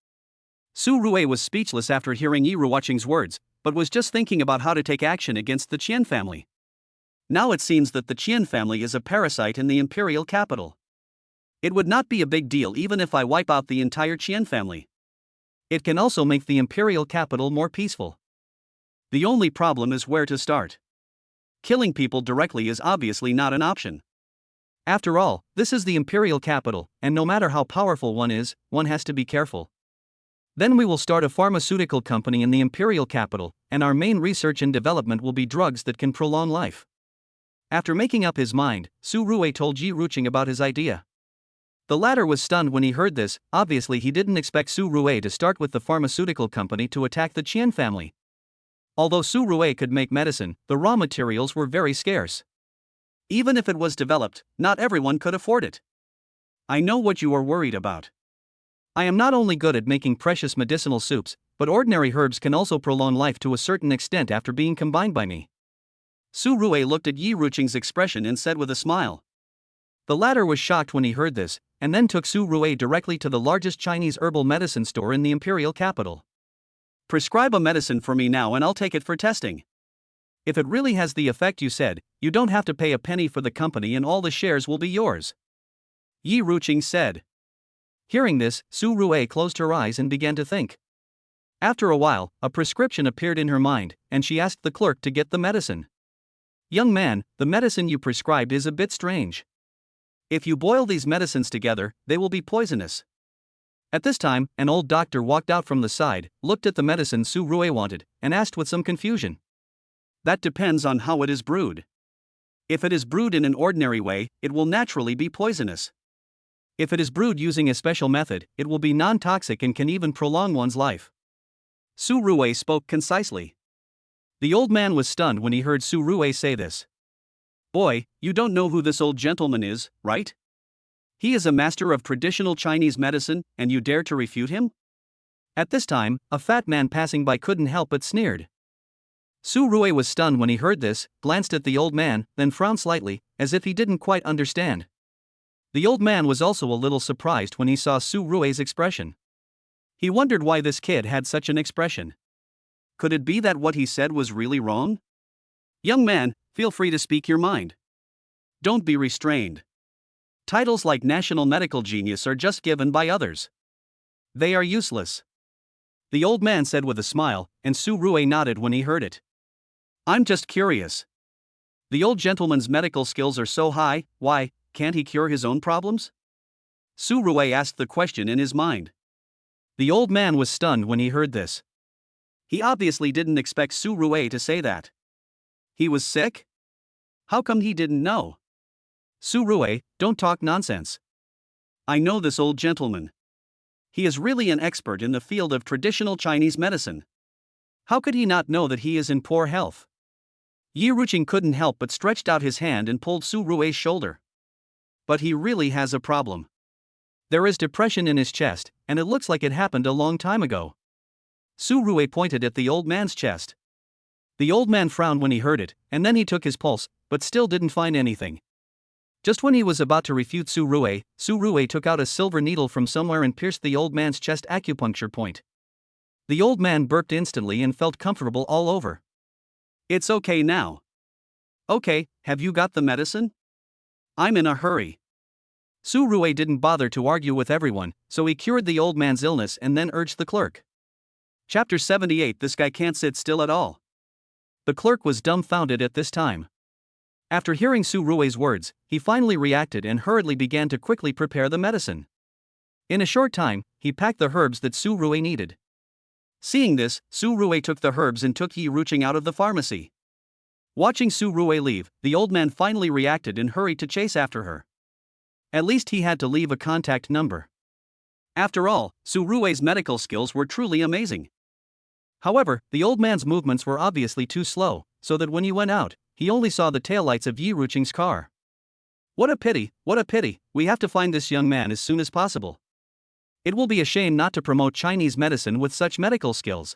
S1: Su Rua was speechless after hearing Yi Ruqing's words, but was just thinking about how to take action against the Qian family. Now it seems that the Qian family is a parasite in the Imperial Capital. It would not be a big deal even if I wipe out the entire Qian family. It can also make the Imperial Capital more peaceful. The only problem is where to start. Killing people directly is obviously not an option. After all, this is the Imperial Capital, and no matter how powerful one is, one has to be careful. Then we will start a pharmaceutical company in the Imperial Capital, and our main research and development will be drugs that can prolong life. After making up his mind, Su Rua told Yi Ruqing about his idea. The latter was stunned when he heard this. Obviously he didn't expect Su Rua to start with the pharmaceutical company to attack the Qian family. Although Su Rua could make medicine, the raw materials were very scarce. Even if it was developed, not everyone could afford it. I know what you are worried about. I am not only good at making precious medicinal soups, but ordinary herbs can also prolong life to a certain extent after being combined by me. Su Rua looked at Yi Ruqing's expression and said with a smile. The latter was shocked when he heard this, and then took Su Rua directly to the largest Chinese herbal medicine store in the Imperial Capital. Prescribe a medicine for me now and I'll take it for testing. If it really has the effect you said, you don't have to pay a penny for the company and all the shares will be yours. Yi Ruqing said. Hearing this, Su Rua closed her eyes and began to think. After a while, a prescription appeared in her mind, and she asked the clerk to get the medicine. Young man, the medicine you prescribed is a bit strange. If you boil these medicines together, they will be poisonous. At this time, an old doctor walked out from the side, looked at the medicine Su Rua wanted, and asked with some confusion. That depends on how it is brewed. If it is brewed in an ordinary way, it will naturally be poisonous. If it is brewed using a special method, it will be non-toxic and can even prolong one's life. Su Rua spoke concisely. The old man was stunned when he heard Su Rua say this. Boy, you don't know who this old gentleman is, right? He is a master of traditional Chinese medicine, and you dare to refute him? At this time, a fat man passing by couldn't help but sneered. Su Rua was stunned when he heard this, glanced at the old man, then frowned slightly, as if he didn't quite understand. The old man was also a little surprised when he saw Su Rua's expression. He wondered why this kid had such an expression. Could it be that what he said was really wrong? Young man, feel free to speak your mind. Don't be restrained. Titles like National Medical Genius are just given by others. They are useless. The old man said with a smile, and Su Rua nodded when he heard it. I'm just curious. The old gentleman's medical skills are so high, why, can't he cure his own problems? Su Rui asked the question in his mind. The old man was stunned when he heard this. He obviously didn't expect Su Rui to say that. He was sick? How come he didn't know? Su Rui, don't talk nonsense. I know this old gentleman. He is really an expert in the field of traditional Chinese medicine. How could he not know that he is in poor health? Yi Ruqing couldn't help but stretched out his hand and pulled Su Rui's shoulder. But he really has a problem. There is depression in his chest, and it looks like it happened a long time ago. Su Rui pointed at the old man's chest. The old man frowned when he heard it, and then he took his pulse, but still didn't find anything. Just when he was about to refute Su Rui took out a silver needle from somewhere and pierced the old man's chest acupuncture point. The old man burped instantly and felt comfortable all over. It's okay now. Okay, have you got the medicine? I'm in a hurry. Su Rui didn't bother to argue with everyone, so he cured the old man's illness and then urged the clerk. Chapter 78. This guy can't sit still at all. The clerk was dumbfounded at this time. After hearing Su Rui's words, he finally reacted and hurriedly began to quickly prepare the medicine. In a short time, he packed the herbs that Su Rui needed. Seeing this, Su Rui took the herbs and took Yi Ruqing out of the pharmacy. Watching Su Rui leave, the old man finally reacted and hurried to chase after her. At least he had to leave a contact number. After all, Su Rui's medical skills were truly amazing. However, the old man's movements were obviously too slow, so that when he went out, he only saw the taillights of Yi Ruqing's car. What a pity, we have to find this young man as soon as possible. It will be a shame not to promote Chinese medicine with such medical skills.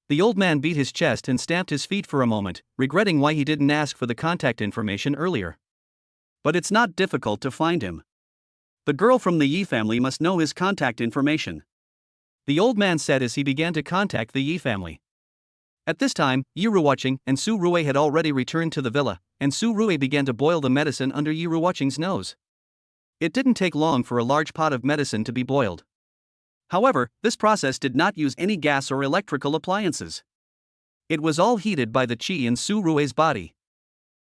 S1: The old man beat his chest and stamped his feet for a moment, regretting why he didn't ask for the contact information earlier. But it's not difficult to find him. The girl from the Yi family must know his contact information. The old man said as he began to contact the Yi family. At this time, Yi Ruqing and Su Rui had already returned to the villa, and Su Rui began to boil the medicine under Yi Ruqing's nose. It didn't take long for a large pot of medicine to be boiled. However, this process did not use any gas or electrical appliances. It was all heated by the qi in Su Rui's body.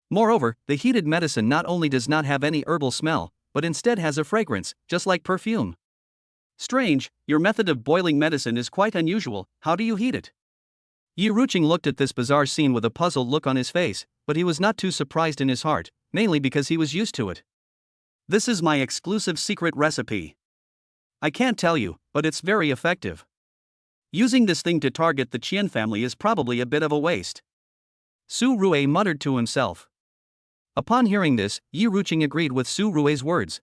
S1: Moreover, the heated medicine not only does not have any herbal smell, but instead has a fragrance, just like perfume. Strange, your method of boiling medicine is quite unusual. How do you heat it? Yi Ruqing looked at this bizarre scene with a puzzled look on his face, but he was not too surprised in his heart, mainly because he was used to it. This is my exclusive secret recipe. I can't tell you, but it's very effective. Using this thing to target the Qian family is probably a bit of a waste. Su Rui muttered to himself. Upon hearing this, Yi Ruqing agreed with Su Rui's words.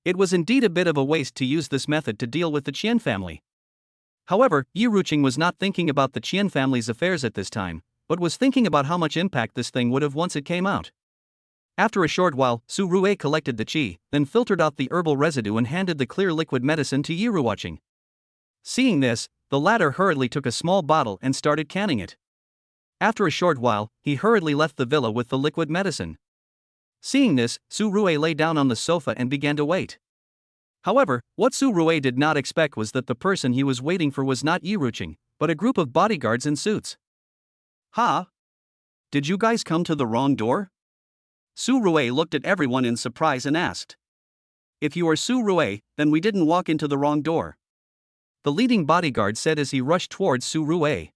S1: It was indeed a bit of a waste to use this method to deal with the Qian family. However, Yi Ruqing was not thinking about the Qian family's affairs at this time, but was thinking about how much impact this thing would have once it came out. After a short while, Su Rui collected the qi, then filtered out the herbal residue and handed the clear liquid medicine to Yi Ruqing. Seeing this, the latter hurriedly took a small bottle and started canning it. After a short while, he hurriedly left the villa with the liquid medicine. Seeing this, Su Rui lay down on the sofa and began to wait. However, what Su Rui did not expect was that the person he was waiting for was not Yi Ruqing, but a group of bodyguards in suits. Ha! Did you guys come to the wrong door? Su Rui looked at everyone in surprise and asked. If you are Su Rui, then we didn't walk into the wrong door. The leading bodyguard said as he rushed towards Su Rui.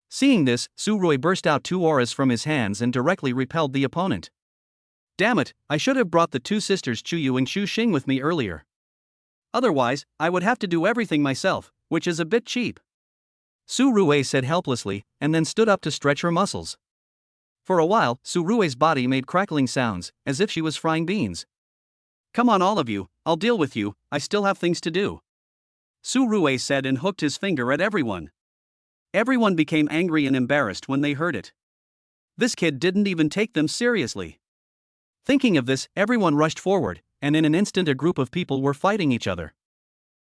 S1: Seeing this, Su Rui burst out 2 auras from his hands and directly repelled the opponent. Damn it, I should have brought the 2 sisters Chuyu and Xing with me earlier. Otherwise, I would have to do everything myself, which is a bit cheap. Su Rui said helplessly, and then stood up to stretch her muscles. For a while, Su Rui's body made crackling sounds, as if she was frying beans. Come on all of you, I'll deal with you, I still have things to do. Su Rui said and hooked his finger at everyone. Everyone became angry and embarrassed when they heard it. This kid didn't even take them seriously. Thinking of this, everyone rushed forward, and in an instant a group of people were fighting each other.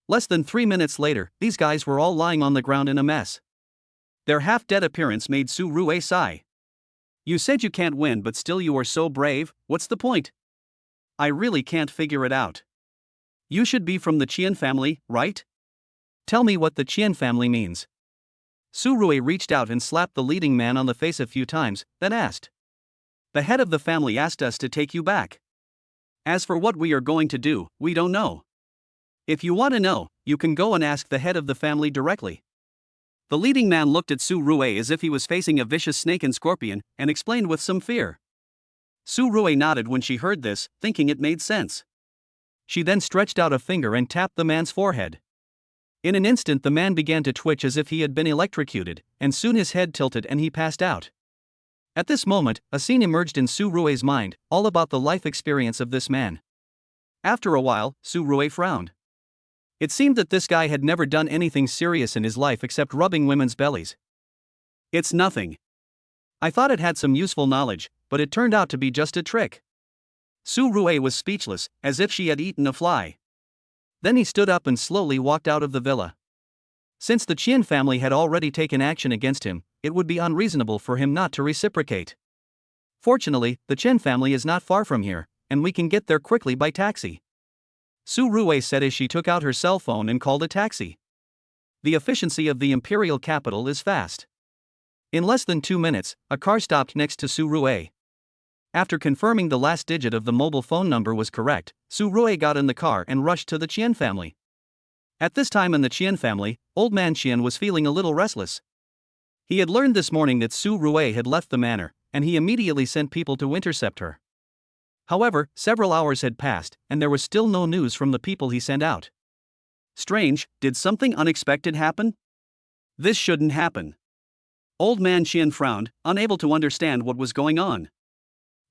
S1: Less than 3 minutes later, these guys were all lying on the ground in a mess. Their half-dead appearance made Su Rui sigh. You said you can't win but still you are so brave, what's the point? I really can't figure it out. You should be from the Qian family, right? Tell me what the Qian family means. Su Rui reached out and slapped the leading man on the face a few times, then asked. The head of the family asked us to take you back. As for what we are going to do, we don't know. If you want to know, you can go and ask the head of the family directly. The leading man looked at Su Rui as if he was facing a vicious snake and scorpion, and explained with some fear. Su Rui nodded when she heard this, thinking it made sense. She then stretched out a finger and tapped the man's forehead. In an instant the man began to twitch as if he had been electrocuted, and soon his head tilted and he passed out. At this moment, a scene emerged in Su Rui's mind, all about the life experience of this man. After a while, Su Rui frowned. It seemed that this guy had never done anything serious in his life except rubbing women's bellies. It's nothing. I thought it had some useful knowledge, but it turned out to be just a trick. Su Rui was speechless, as if she had eaten a fly. Then he stood up and slowly walked out of the villa. Since the Qian family had already taken action against him, it would be unreasonable for him not to reciprocate. Fortunately, the Chen family is not far from here, and we can get there quickly by taxi. Su Rui said as she took out her cell phone and called a taxi. The efficiency of the imperial capital is fast. In less than 2 minutes, a car stopped next to Su Rui. After confirming the last digit of the mobile phone number was correct, Su Rui got in the car and rushed to the Qian family. At this time in the Qian family, old man Qian was feeling a little restless. He had learned this morning that Su Rui had left the manor, and he immediately sent people to intercept her. However, several hours had passed, and there was still no news from the people he sent out. Strange, did something unexpected happen? This shouldn't happen. Old man Qian frowned, unable to understand what was going on.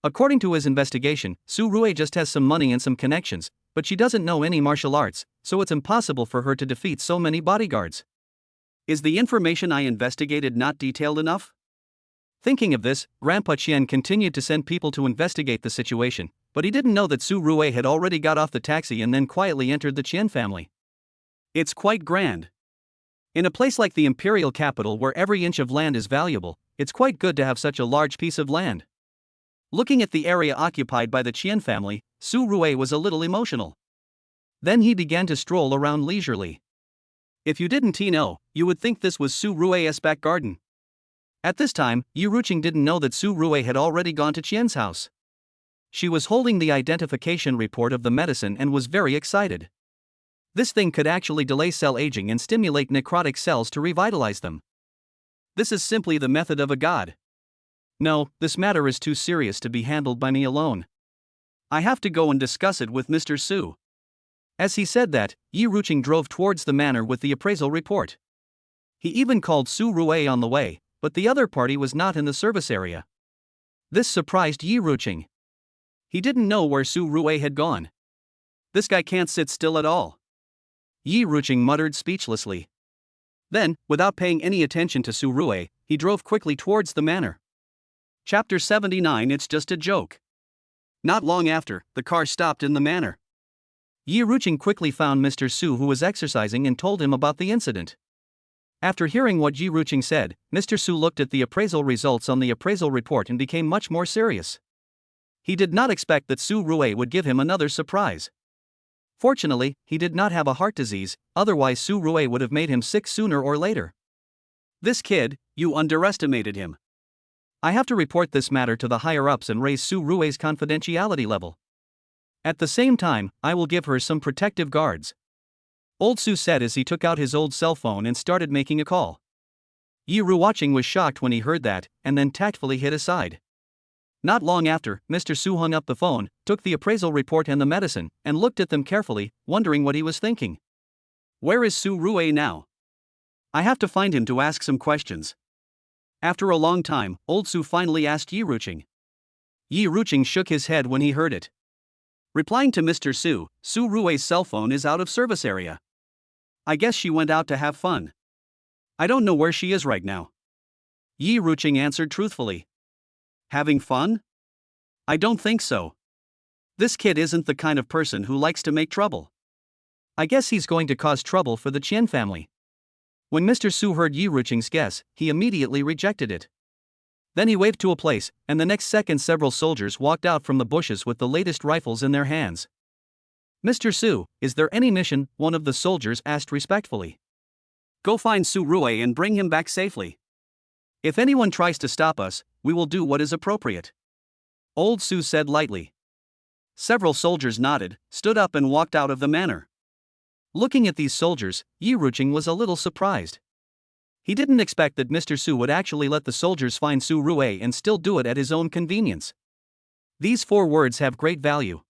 S1: According to his investigation, Su Rui just has some money and some connections, but she doesn't know any martial arts, so it's impossible for her to defeat so many bodyguards. Is the information I investigated not detailed enough? Thinking of this, Grandpa Qian continued to send people to investigate the situation, but he didn't know that Su Rui had already got off the taxi and then quietly entered the Qian family. It's quite grand. In a place like the imperial capital where every inch of land is valuable, it's quite good to have such a large piece of land. Looking at the area occupied by the Qian family, Su Rui was a little emotional. Then he began to stroll around leisurely. If you didn't know, you would think this was Su Rui's back garden. At this time, Yi Ruqing didn't know that Su Rui had already gone to Qian's house. She was holding the identification report of the medicine and was very excited. This thing could actually delay cell aging and stimulate necrotic cells to revitalize them. This is simply the method of a god. No, this matter is too serious to be handled by me alone. I have to go and discuss it with Mr. Su. As he said that, Yi Ruqing drove towards the manor with the appraisal report. He even called Su Rui on the way, but the other party was not in the service area. This surprised Yi Ruqing. He didn't know where Su Rui had gone. This guy can't sit still at all. Yi Ruqing muttered speechlessly. Then, without paying any attention to Su Rui, he drove quickly towards the manor. Chapter 79. It's just a joke. Not long after, the car stopped in the manor. Yi Ruqing quickly found Mr. Su, who was exercising, and told him about the incident. After hearing what Yi Ruqing said, Mr. Su looked at the appraisal results on the appraisal report and became much more serious. He did not expect that Su Rui would give him another surprise. Fortunately, he did not have a heart disease, otherwise Su Rui would have made him sick sooner or later. This kid, you underestimated him. I have to report this matter to the higher-ups and raise Su Rui's confidentiality level. At the same time, I will give her some protective guards. Old Su said as he took out his old cell phone and started making a call. Yi Ruqing was shocked when he heard that, and then tactfully hit aside. Not long after, Mr. Su hung up the phone, took the appraisal report and the medicine, and looked at them carefully, wondering what he was thinking. Where is Su Rui now? I have to find him to ask some questions. After a long time, old Su finally asked Yi Ruqing. Yi Ruqing shook his head when he heard it. Replying to Mr. Su, Su Rui's cell phone is out of service area. I guess she went out to have fun. I don't know where she is right now. Yi Ruqing answered truthfully. Having fun? I don't think so. This kid isn't the kind of person who likes to make trouble. I guess he's going to cause trouble for the Qian family. When Mr. Su heard Yi Ruqing's guess, he immediately rejected it. Then he waved to a place, and the next second several soldiers walked out from the bushes with the latest rifles in their hands. Mr. Su, is there any mission? One of the soldiers asked respectfully. Go find Su Rui and bring him back safely. If anyone tries to stop us, we will do what is appropriate. Old Su said lightly. Several soldiers nodded, stood up and walked out of the manor. Looking at these soldiers, Yi Ruqing was a little surprised. He didn't expect that Mr. Su would actually let the soldiers find Su Rue and still do it at his own convenience. These 4 words have great value.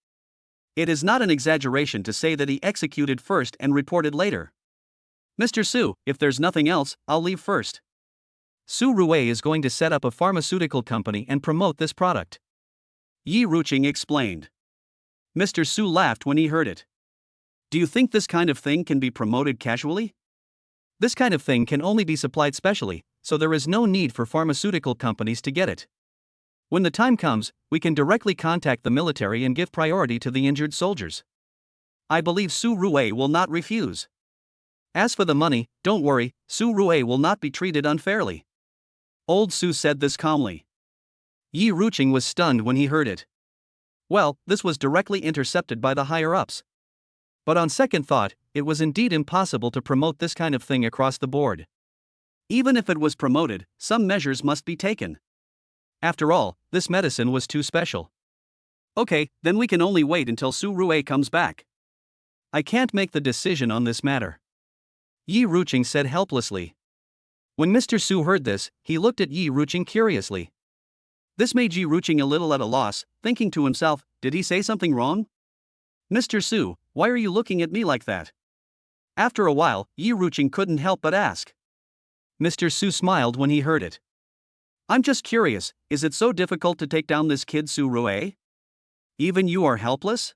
S1: It is not an exaggeration to say that he executed first and reported later. Mr. Su, if there's nothing else, I'll leave first. Su Rue is going to set up a pharmaceutical company and promote this product. Yi Ruqing explained. Mr. Su laughed when he heard it. Do you think this kind of thing can be promoted casually? This kind of thing can only be supplied specially, so there is no need for pharmaceutical companies to get it. When the time comes, we can directly contact the military and give priority to the injured soldiers. I believe Su Rue will not refuse. As for the money, don't worry, Su Rue will not be treated unfairly. Old Su said this calmly. Yi Ruqing was stunned when he heard it. Well, this was directly intercepted by the higher-ups. But on second thought, it was indeed impossible to promote this kind of thing across the board. Even if it was promoted, some measures must be taken. After all, this medicine was too special. Okay, then we can only wait until Su Rue comes back. I can't make the decision on this matter. Yi Ruqing said helplessly. When Mr. Su heard this, he looked at Yi Ruqing curiously. This made Yi Ruqing a little at a loss, thinking to himself, did he say something wrong? Mr. Su, why are you looking at me like that? After a while, Yi Ruqing couldn't help but ask. Mr. Su smiled when he heard it. I'm just curious, is it so difficult to take down this kid Su Rue? Even you are helpless?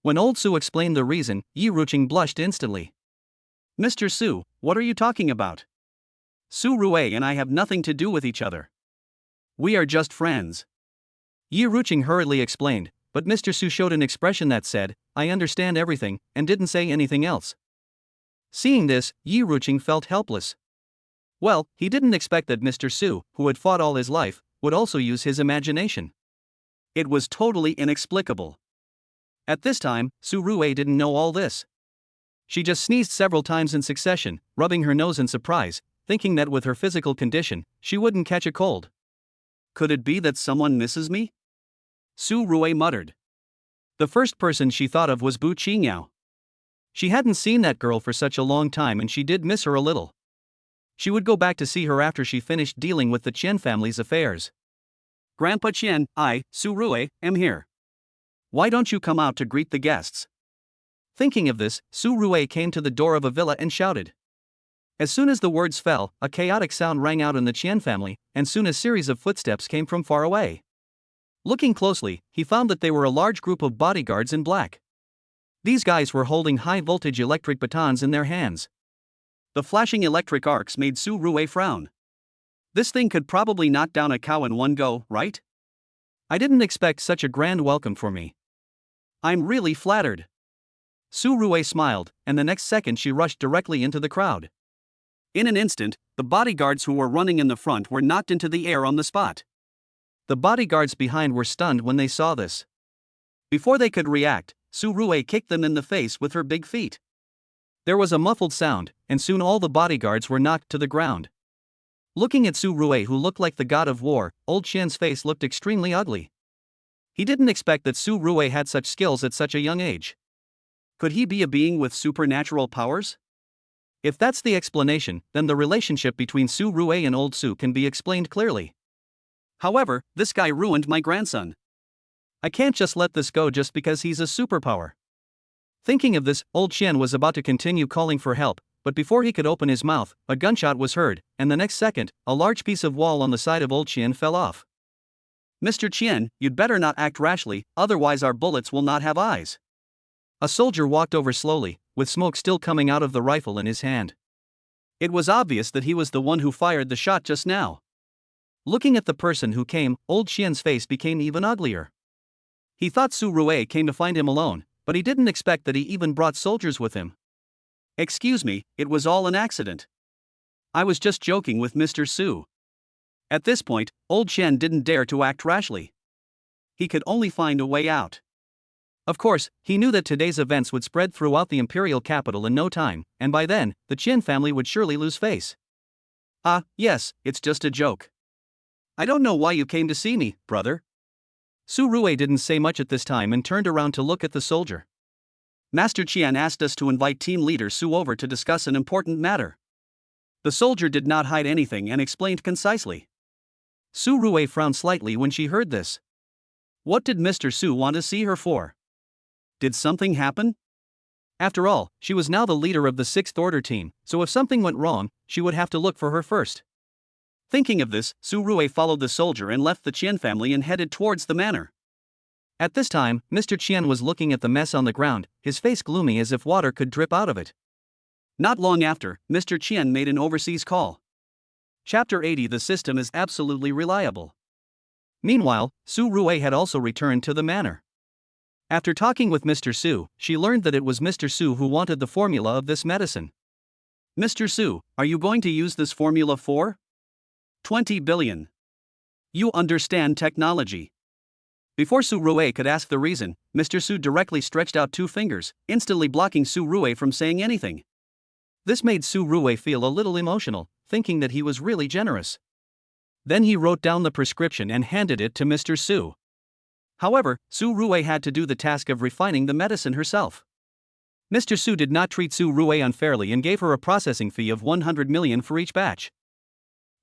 S1: When old Su explained the reason, Yi Ruqing blushed instantly. Mr. Su, what are you talking about? Su Rue and I have nothing to do with each other. We are just friends. Yi Ruqing hurriedly explained, but Mr. Su showed an expression that said, I understand everything, and didn't say anything else. Seeing this, Yi Ruqing felt helpless. Well, he didn't expect that Mr. Su, who had fought all his life, would also use his imagination. It was totally inexplicable. At this time, Su Rue didn't know all this. She just sneezed several times in succession, rubbing her nose in surprise, thinking that with her physical condition, she wouldn't catch a cold. Could it be that someone misses me? Su Rue muttered. The first person she thought of was Bu Qingyao. She hadn't seen that girl for such a long time and she did miss her a little. She would go back to see her after she finished dealing with the Qian family's affairs. Grandpa Qian, I, Su Rue, am here. Why don't you come out to greet the guests? Thinking of this, Su Rue came to the door of a villa and shouted. As soon as the words fell, a chaotic sound rang out in the Qian family, and soon a series of footsteps came from far away. Looking closely, he found that they were a large group of bodyguards in black. These guys were holding high-voltage electric batons in their hands. The flashing electric arcs made Su Rue frown. This thing could probably knock down a cow in one go, right? I didn't expect such a grand welcome for me. I'm really flattered. Su Rue smiled, and the next second she rushed directly into the crowd. In an instant, the bodyguards who were running in the front were knocked into the air on the spot. The bodyguards behind were stunned when they saw this. Before they could react, Su Rue kicked them in the face with her big feet. There was a muffled sound, and soon all the bodyguards were knocked to the ground. Looking at Su Rue, who looked like the god of war, old Qian's face looked extremely ugly. He didn't expect that Su Rue had such skills at such a young age. Could he be a being with supernatural powers? If that's the explanation, then the relationship between Su Rue and old Su can be explained clearly. However, this guy ruined my grandson. I can't just let this go just because he's a superpower. Thinking of this, old Qian was about to continue calling for help, but before he could open his mouth, a gunshot was heard, and the next second, a large piece of wall on the side of old Qian fell off. Mr. Qian, you'd better not act rashly, otherwise our bullets will not have eyes. A soldier walked over slowly, with smoke still coming out of the rifle in his hand. It was obvious that he was the one who fired the shot just now. Looking at the person who came, old Qian's face became even uglier. He thought Su Rue came to find him alone, but he didn't expect that he even brought soldiers with him. Excuse me, it was all an accident. I was just joking with Mr. Su. At this point, old Qian didn't dare to act rashly. He could only find a way out. Of course, he knew that today's events would spread throughout the imperial capital in no time, and by then, the Qian family would surely lose face. Ah, yes, it's just a joke. I don't know why you came to see me, brother. Su Rue didn't say much at this time and turned around to look at the soldier. Master Qian asked us to invite team leader Su over to discuss an important matter. The soldier did not hide anything and explained concisely. Su Rue frowned slightly when she heard this. What did Mr. Su want to see her for? Did something happen? After all, she was now the leader of the Sixth Order team, so if something went wrong, she would have to look for her first. Thinking of this, Su Rue followed the soldier and left the Qian family and headed towards the manor. At this time, Mr. Qian was looking at the mess on the ground, his face gloomy as if water could drip out of it. Not long after, Mr. Qian made an overseas call. Chapter 80. The system is absolutely reliable. Meanwhile, Su Rue had also returned to the manor. After talking with Mr. Su, she learned that it was Mr. Su who wanted the formula of this medicine. Mr. Su, are you going to use this formula for 20 billion? You understand technology. Before Su Rue could ask the reason, Mr. Su directly stretched out 2 fingers, instantly blocking Su Rue from saying anything. This made Su Rue feel a little emotional, thinking that he was really generous. Then he wrote down the prescription and handed it to Mr. Su. However, Su Rue had to do the task of refining the medicine herself. Mr. Su did not treat Su Rue unfairly and gave her a processing fee of 100 million for each batch.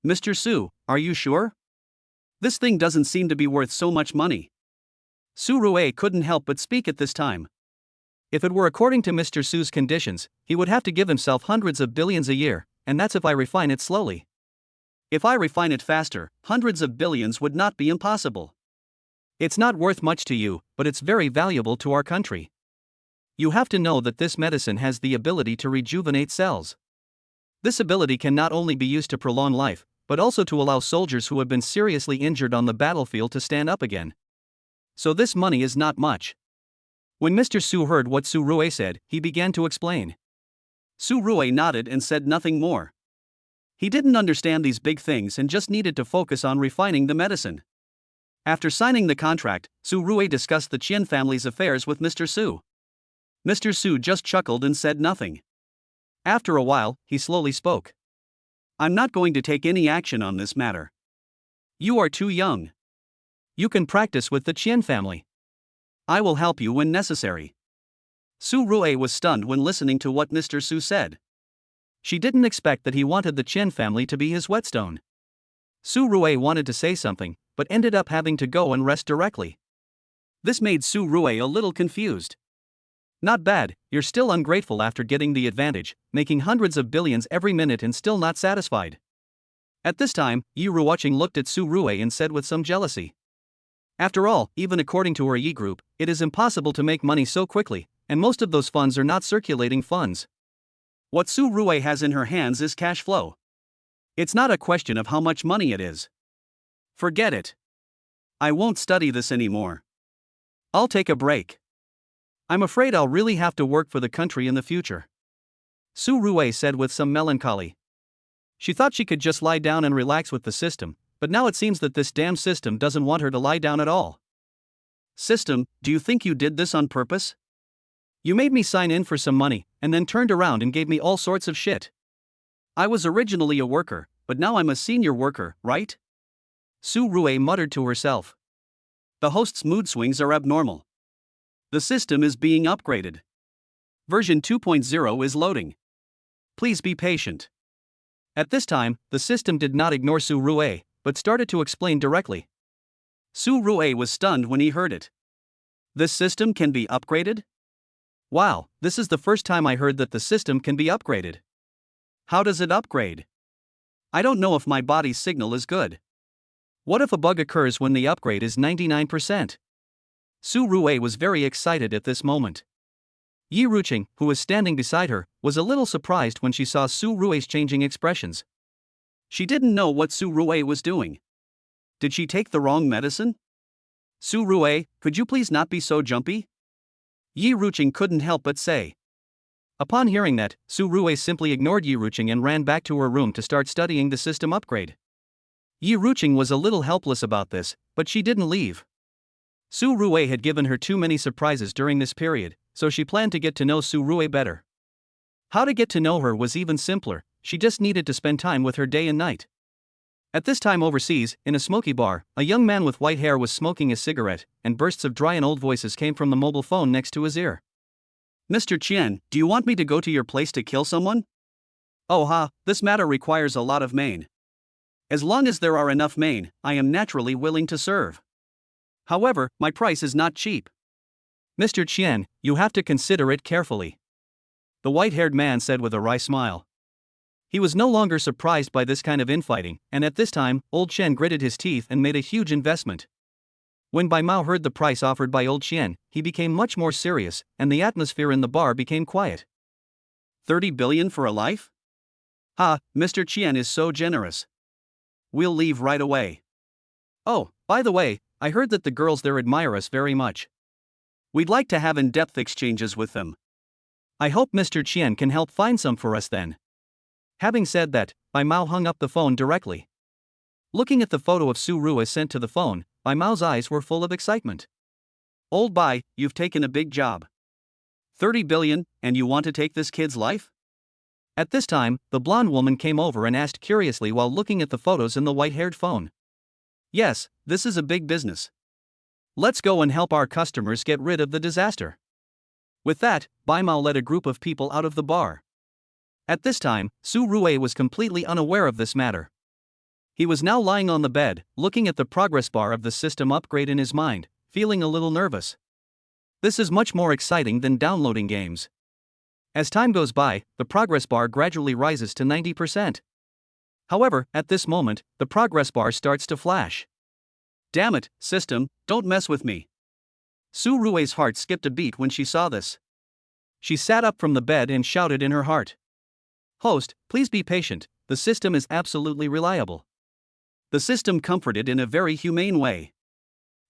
S1: Mr. Su, are you sure? This thing doesn't seem to be worth so much money. Su Rue couldn't help but speak at this time. If it were according to Mr. Su's conditions, he would have to give himself hundreds of billions a year, and that's if I refine it slowly. If I refine it faster, hundreds of billions would not be impossible. It's not worth much to you, but it's very valuable to our country. You have to know that this medicine has the ability to rejuvenate cells. This ability can not only be used to prolong life, but also to allow soldiers who have been seriously injured on the battlefield to stand up again. So this money is not much. When Mr. Su heard what Su Rue said, he began to explain. Su Rue nodded and said nothing more. He didn't understand these big things and just needed to focus on refining the medicine. After signing the contract, Su Rue discussed the Qian family's affairs with Mr. Su. Mr. Su just chuckled and said nothing. After a while, he slowly spoke. I'm not going to take any action on this matter. You are too young. You can practice with the Qian family. I will help you when necessary. Su Rue was stunned when listening to what Mr. Su said. She didn't expect that he wanted the Qian family to be his whetstone. Su Rue wanted to say something, but ended up having to go and rest directly. This made Su Rue a little confused. Not bad, you're still ungrateful after getting the advantage, making hundreds of billions every minute and still not satisfied. At this time, Yi Ruoqing looked at Su Rue and said with some jealousy. After all, even according to her Yi group, it is impossible to make money so quickly, and most of those funds are not circulating funds. What Su Rue has in her hands is cash flow. It's not a question of how much money it is. Forget it. I won't study this anymore. I'll take a break. I'm afraid I'll really have to work for the country in the future. Su Rue said with some melancholy. She thought she could just lie down and relax with the system, but now it seems that this damn system doesn't want her to lie down at all. System, do you think you did this on purpose? You made me sign in for some money, and then turned around and gave me all sorts of shit. I was originally a worker, but now I'm a senior worker, right? Su Rue muttered to herself. The host's mood swings are abnormal. The system is being upgraded. Version 2.0 is loading. Please be patient. At this time, the system did not ignore Su Rue, but started to explain directly. Su Rue was stunned when he heard it. This system can be upgraded? Wow, this is the first time I heard that the system can be upgraded. How does it upgrade? I don't know if my body's signal is good. What if a bug occurs when the upgrade is 99%? Su Rue was very excited at this moment. Yi Ruqing, who was standing beside her, was a little surprised when she saw Su Rue's changing expressions. She didn't know what Su Rue was doing. Did she take the wrong medicine? Su Rue, could you please not be so jumpy? Yi Ruqing couldn't help but say. Upon hearing that, Su Rue simply ignored Yi Ruqing and ran back to her room to start studying the system upgrade. Yi Ruqing was a little helpless about this, but she didn't leave. Su Rue had given her too many surprises during this period, so she planned to get to know Su Rue better. How to get to know her was even simpler, she just needed to spend time with her day and night. At this time overseas, in a smoky bar, a young man with white hair was smoking a cigarette, and bursts of dry and old voices came from the mobile phone next to his ear. Mr. Qian, do you want me to go to your place to kill someone? Oh ha, this matter requires a lot of main. As long as there are enough main, I am naturally willing to serve. However, my price is not cheap. Mr. Qian, you have to consider it carefully. The white-haired man said with a wry smile. He was no longer surprised by this kind of infighting, and at this time, Old Chen gritted his teeth and made a huge investment. When Bai Mao heard the price offered by Old Chen, he became much more serious, and the atmosphere in the bar became quiet. 30 billion for a life? Ha, Mr. Qian is so generous. We'll leave right away. Oh, by the way, I heard that the girls there admire us very much. We'd like to have in-depth exchanges with them. I hope Mr. Qian can help find some for us then. Having said that, Bai Mao hung up the phone directly. Looking at the photo of Su Rua sent to the phone, Bai Mao's eyes were full of excitement. Old Bai, you've taken a big job. 30 billion, and you want to take this kid's life? At this time, the blonde woman came over and asked curiously while looking at the photos in the white-haired phone. Yes, this is a big business. Let's go and help our customers get rid of the disaster. With that, Bai Mao led a group of people out of the bar. At this time, Su Rue was completely unaware of this matter. He was now lying on the bed, looking at the progress bar of the system upgrade in his mind, feeling a little nervous. This is much more exciting than downloading games. As time goes by, the progress bar gradually rises to 90%. However, at this moment, the progress bar starts to flash. Damn it, system, don't mess with me. Su Rue's heart skipped a beat when she saw this. She sat up from the bed and shouted in her heart. Host, please be patient, the system is absolutely reliable. The system comforted in a very humane way.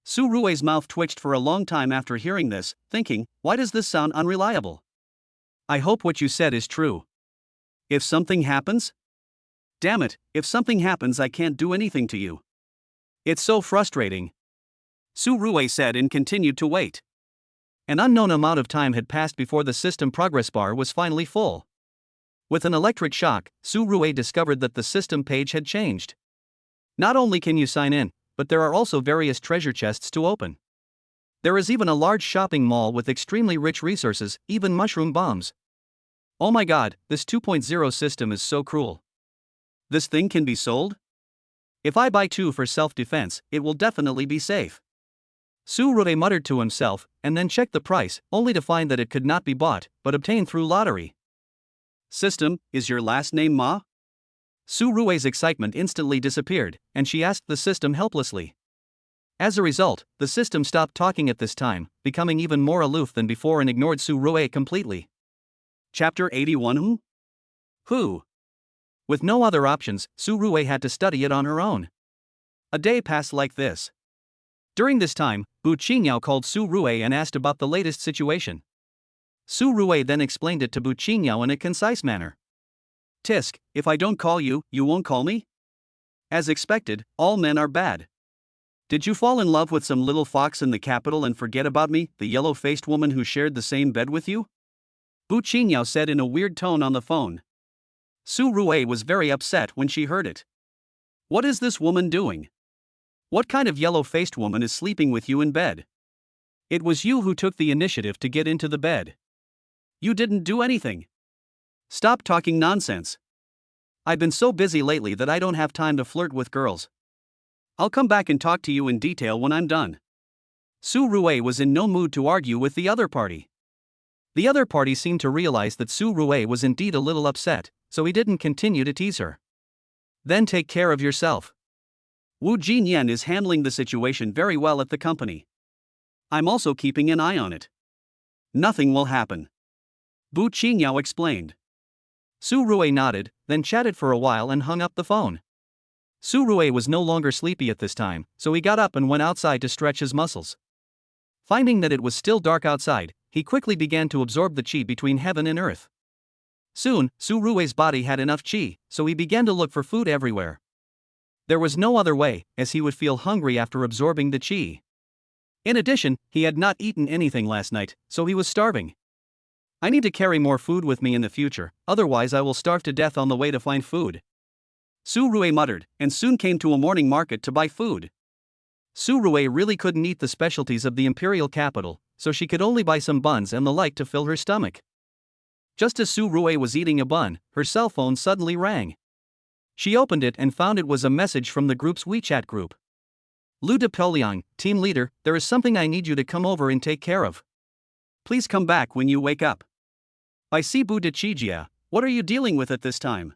S1: Su Rue's mouth twitched for a long time after hearing this, thinking, why does this sound unreliable? I hope what you said is true. If something happens? Damn it, if something happens I can't do anything to you. It's so frustrating. Su Rue said and continued to wait. An unknown amount of time had passed before the system progress bar was finally full. With an electric shock, Su Rue discovered that the system page had changed. Not only can you sign in, but there are also various treasure chests to open. There is even a large shopping mall with extremely rich resources, even mushroom bombs. Oh my god, this 2.0 system is so cruel. This thing can be sold? If I buy 2 for self-defense, it will definitely be safe. Su Rue muttered to himself, and then checked the price, only to find that it could not be bought, but obtained through lottery. System, is your last name Ma? Su Rue's excitement instantly disappeared, and she asked the system helplessly. As a result, the system stopped talking at this time, becoming even more aloof than before and ignored Su Rue completely. Chapter 81 Who? With no other options, Su Rue had to study it on her own. A day passed like this. During this time, Bu Qingyao called Su Rue and asked about the latest situation. Su Rue then explained it to Bu Qingyao in a concise manner. Tisk, if I don't call you, you won't call me? As expected, all men are bad. Did you fall in love with some little fox in the capital and forget about me, the yellow-faced woman who shared the same bed with you? Bu Qingyao said in a weird tone on the phone. Su Rue was very upset when she heard it. What is this woman doing? What kind of yellow-faced woman is sleeping with you in bed? It was you who took the initiative to get into the bed. You didn't do anything. Stop talking nonsense. I've been so busy lately that I don't have time to flirt with girls. I'll come back and talk to you in detail when I'm done. Su Rue was in no mood to argue with the other party. The other party seemed to realize that Su Rue was indeed a little upset, so he didn't continue to tease her. Then take care of yourself. Wu Jinyan is handling the situation very well at the company. I'm also keeping an eye on it. Nothing will happen. Bu Qingyao explained. Su Rue nodded, then chatted for a while and hung up the phone. Su Rue was no longer sleepy at this time, so he got up and went outside to stretch his muscles. Finding that it was still dark outside, he quickly began to absorb the qi between heaven and earth. Soon, Su Rue's body had enough qi, so he began to look for food everywhere. There was no other way, as he would feel hungry after absorbing the qi. In addition, he had not eaten anything last night, so he was starving. I need to carry more food with me in the future, otherwise I will starve to death on the way to find food. Su Rue muttered, and soon came to a morning market to buy food. Su Rue really couldn't eat the specialties of the imperial capital, so she could only buy some buns and the like to fill her stomach. Just as Su Rui was eating a bun, her cell phone suddenly rang. She opened it and found it was a message from the group's WeChat group. Lu Depoliang, team leader, there is something I need you to come over and take care of. Please come back when you wake up. By Cebu de Chijia, what are you dealing with at this time?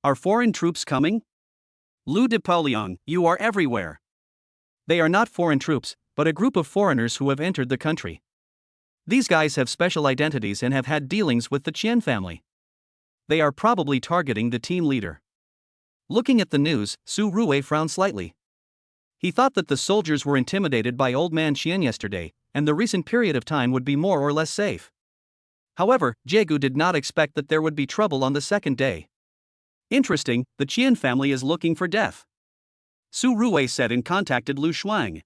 S1: Are foreign troops coming? Lu Depoliang, you are everywhere. They are not foreign troops, but a group of foreigners who have entered the country. These guys have special identities and have had dealings with the Qian family. They are probably targeting the team leader. Looking at the news, Su Rui frowned slightly. He thought that the soldiers were intimidated by Old Man Qian yesterday, and the recent period of time would be more or less safe. However, Jiegu did not expect that there would be trouble on the second day. Interesting, the Qian family is looking for death. Su Rui said and contacted Lu Shuang.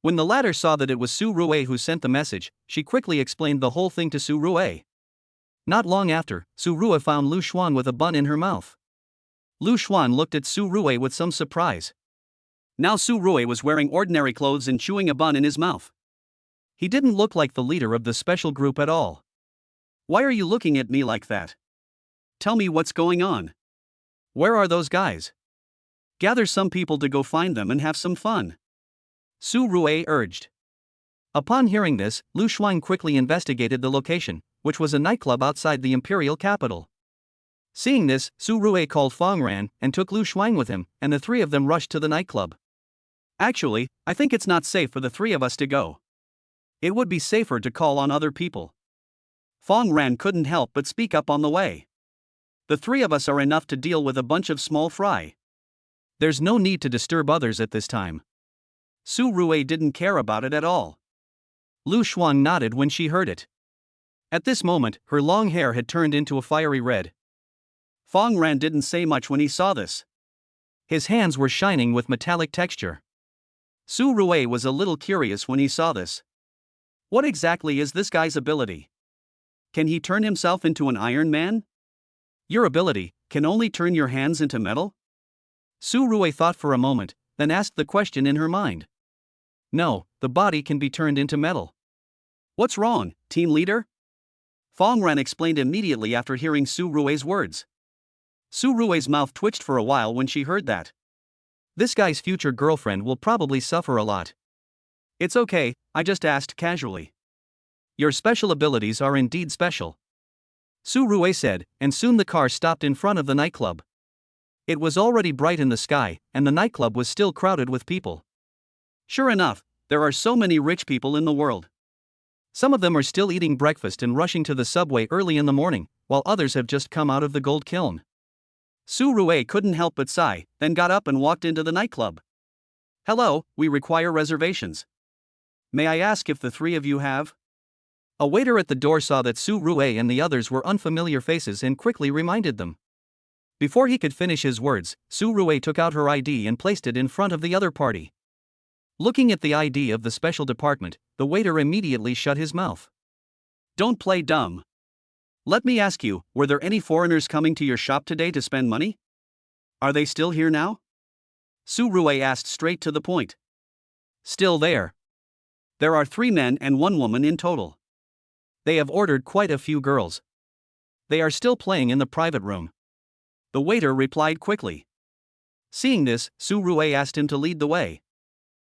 S1: When the latter saw that it was Su Rui who sent the message, she quickly explained the whole thing to Su Rui. Not long after, Su Rui found Lu Shuang with a bun in her mouth. Lu Shuang looked at Su Rui with some surprise. Now Su Rui was wearing ordinary clothes and chewing a bun in his mouth. He didn't look like the leader of the special group at all. Why are you looking at me like that? Tell me what's going on. Where are those guys? Gather some people to go find them and have some fun. Su Rui urged. Upon hearing this, Lu Shuang quickly investigated the location, which was a nightclub outside the imperial capital. Seeing this, Su Rui called Fong Ran and took Lu Shuang with him, and the three of them rushed to the nightclub. Actually, I think it's not safe for the three of us to go. It would be safer to call on other people. Fong Ran couldn't help but speak up on the way. The three of us are enough to deal with a bunch of small fry. There's no need to disturb others at this time. Su Rui didn't care about it at all. Lu Shuang nodded when she heard it. At this moment, her long hair had turned into a fiery red. Fong Ran didn't say much when he saw this. His hands were shining with metallic texture. Su Rui was a little curious when he saw this. What exactly is this guy's ability? Can he turn himself into an Iron Man? Your ability can only turn your hands into metal? Su Rui thought for a moment, then asked the question in her mind. No, the body can be turned into metal. What's wrong, team leader? Fong Ran explained immediately after hearing Su Rui's words. Su Rui's mouth twitched for a while when she heard that. This guy's future girlfriend will probably suffer a lot. It's okay, I just asked casually. Your special abilities are indeed special. Su Rui said, and soon the car stopped in front of the nightclub. It was already bright in the sky, and the nightclub was still crowded with people. Sure enough, there are so many rich people in the world. Some of them are still eating breakfast and rushing to the subway early in the morning, while others have just come out of the gold kiln. Su Rui couldn't help but sigh, then got up and walked into the nightclub. Hello, we require reservations. May I ask if the three of you have? A waiter at the door saw that Su Rui and the others were unfamiliar faces and quickly reminded them. Before he could finish his words, Su Rui took out her ID and placed it in front of the other party. Looking at the ID of the special department, the waiter immediately shut his mouth. Don't play dumb. Let me ask you, were there any foreigners coming to your shop today to spend money? Are they still here now? Su Rui asked straight to the point. Still there. There are 3 men and 1 woman in total. They have ordered quite a few girls. They are still playing in the private room. The waiter replied quickly. Seeing this, Su Rui asked him to lead the way.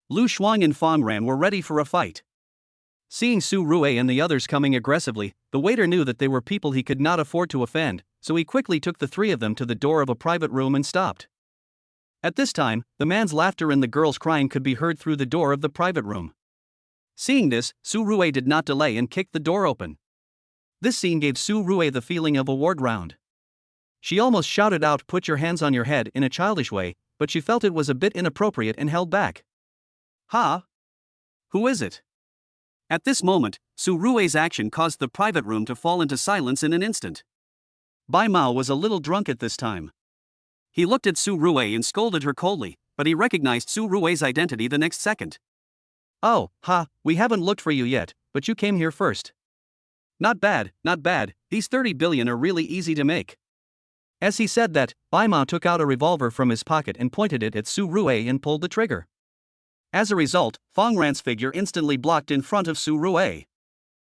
S1: Lu Shuang and Fong Ran were ready for a fight. Seeing Su Rui and the others coming aggressively, the waiter knew that they were people he could not afford to offend, so he quickly took the 3 of them to the door of a private room and stopped. At this time, the man's laughter and the girl's crying could be heard through the door of the private room. Seeing this, Su Rui did not delay and kicked the door open. This scene gave Su Rui the feeling of a ward round. She almost shouted out, "Put your hands on your head," in a childish way, but she felt it was a bit inappropriate and held back. Ha! Who is it? At this moment, Su Rui's action caused the private room to fall into silence in an instant. Bai Mao was a little drunk at this time. He looked at Su Rui and scolded her coldly, but he recognized Su Rui's identity the next second. Oh, we haven't looked for you yet, but you came here first. Not bad, these 30 billion are really easy to make. As he said that, Bai Mao took out a revolver from his pocket and pointed it at Su Rui and pulled the trigger. As a result, Fong Ran's figure instantly blocked in front of Su Rui.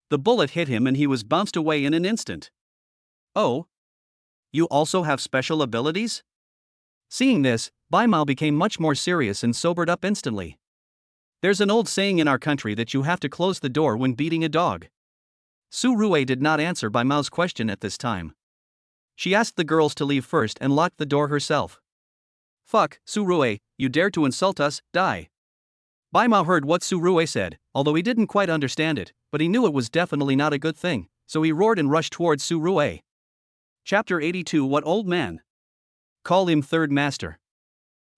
S1: The bullet hit him and he was bounced away in an instant. Oh? You also have special abilities? Seeing this, Bai Mao became much more serious and sobered up instantly. There's an old saying in our country that you have to close the door when beating a dog. Su Rui did not answer Bai Mao's question at this time. She asked the girls to leave first and locked the door herself. Fuck, Su Rui, you dare to insult us, die. Bai Mao heard what Su Rui said, although he didn't quite understand it, but he knew it was definitely not a good thing, so he roared and rushed towards Su Rui. Chapter 82 What old man? Call him third master.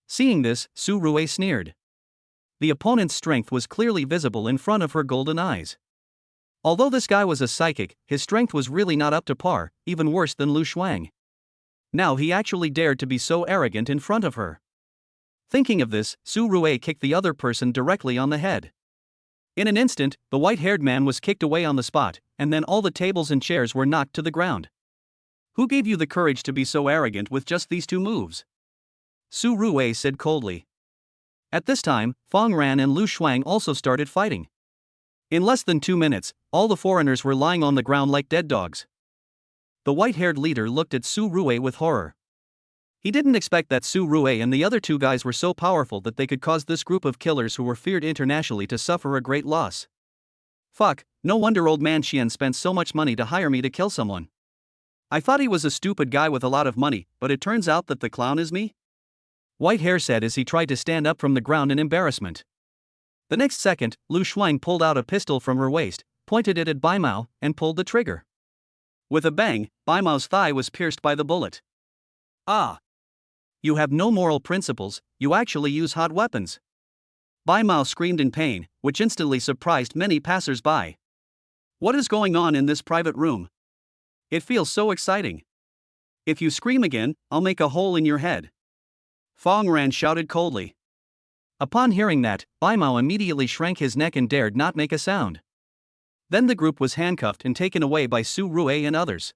S1: Seeing this, Su Rui sneered. The opponent's strength was clearly visible in front of her golden eyes. Although this guy was a psychic, his strength was really not up to par, even worse than Lu Shuang. Now he actually dared to be so arrogant in front of her. Thinking of this, Su Rui kicked the other person directly on the head. In an instant, the white-haired man was kicked away on the spot, and then all the tables and chairs were knocked to the ground. Who gave you the courage to be so arrogant with just these two moves? Su Rui said coldly. At this time, Fong Ran and Lu Shuang also started fighting. In less than 2 minutes, all the foreigners were lying on the ground like dead dogs. The white-haired leader looked at Su Rui with horror. He didn't expect that Su Rui and the other two guys were so powerful that they could cause this group of killers who were feared internationally to suffer a great loss. Fuck, no wonder old man Xian spent so much money to hire me to kill someone. I thought he was a stupid guy with a lot of money, but it turns out that the clown is me? White Hair said as he tried to stand up from the ground in embarrassment. The next second, Lu Shuang pulled out a pistol from her waist, pointed it at Bai Mao, and pulled the trigger. With a bang, Bai Mao's thigh was pierced by the bullet. Ah! You have no moral principles, you actually use hot weapons. Bai Mao screamed in pain, which instantly surprised many passers-by. What is going on in this private room? It feels so exciting. If you scream again, I'll make a hole in your head. Fong Ran shouted coldly. Upon hearing that, Bai Mao immediately shrank his neck and dared not make a sound. Then the group was handcuffed and taken away by Su Rui and others.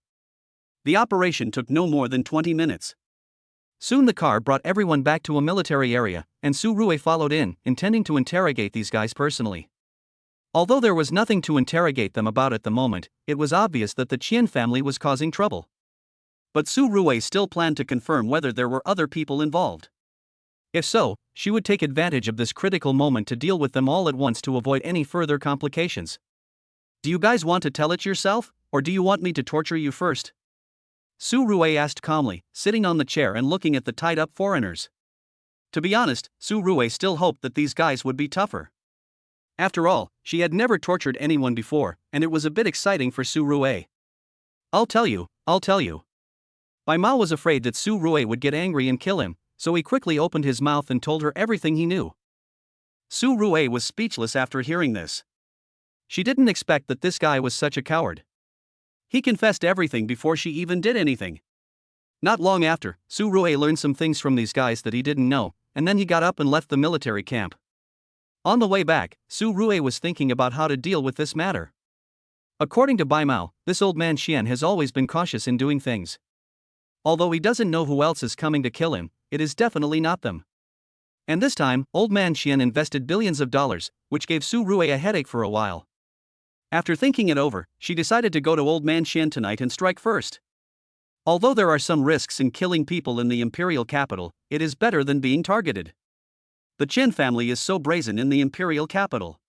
S1: The operation took no more than 20 minutes. Soon the car brought everyone back to a military area, and Su Rui followed in, intending to interrogate these guys personally. Although there was nothing to interrogate them about at the moment, it was obvious that the Qian family was causing trouble. But Su Rui still planned to confirm whether there were other people involved. If so, she would take advantage of this critical moment to deal with them all at once to avoid any further complications. Do you guys want to tell it yourself, or do you want me to torture you first? Su Rui asked calmly, sitting on the chair and looking at the tied-up foreigners. To be honest, Su Rui still hoped that these guys would be tougher. After all, she had never tortured anyone before, and it was a bit exciting for Su Rui. I'll tell you. Bai Mao was afraid that Su Rui would get angry and kill him, so he quickly opened his mouth and told her everything he knew. Su Rui was speechless after hearing this. She didn't expect that this guy was such a coward. He confessed everything before she even did anything. Not long after, Su Rui learned some things from these guys that he didn't know, and then he got up and left the military camp. On the way back, Su Rui was thinking about how to deal with this matter. According to Bai Mao, this old man Xian has always been cautious in doing things. Although he doesn't know who else is coming to kill him, it is definitely not them. And this time, old man Xian invested billions of dollars, which gave Su Rui a headache for a while. After thinking it over, she decided to go to old man Xian tonight and strike first. Although there are some risks in killing people in the imperial capital, it is better than being targeted. The Qian family is so brazen in the imperial capital.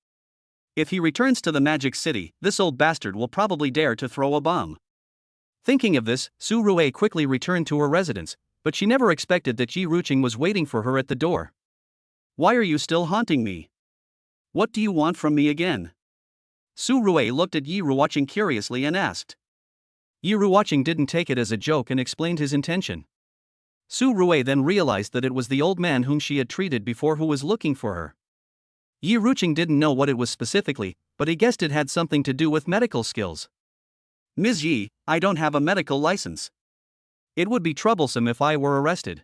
S1: If he returns to the magic city, this old bastard will probably dare to throw a bomb. Thinking of this, Su Rui quickly returned to her residence, but she never expected that Yi Ruqing was waiting for her at the door. Why are you still haunting me? What do you want from me again? Su Rui looked at Yi Ruqing curiously and asked. Yi Ruqing didn't take it as a joke and explained his intention. Su Rui then realized that it was the old man whom she had treated before who was looking for her. Yi Ruqing didn't know what it was specifically, but he guessed it had something to do with medical skills. Ms. Yi, I don't have a medical license. It would be troublesome if I were arrested.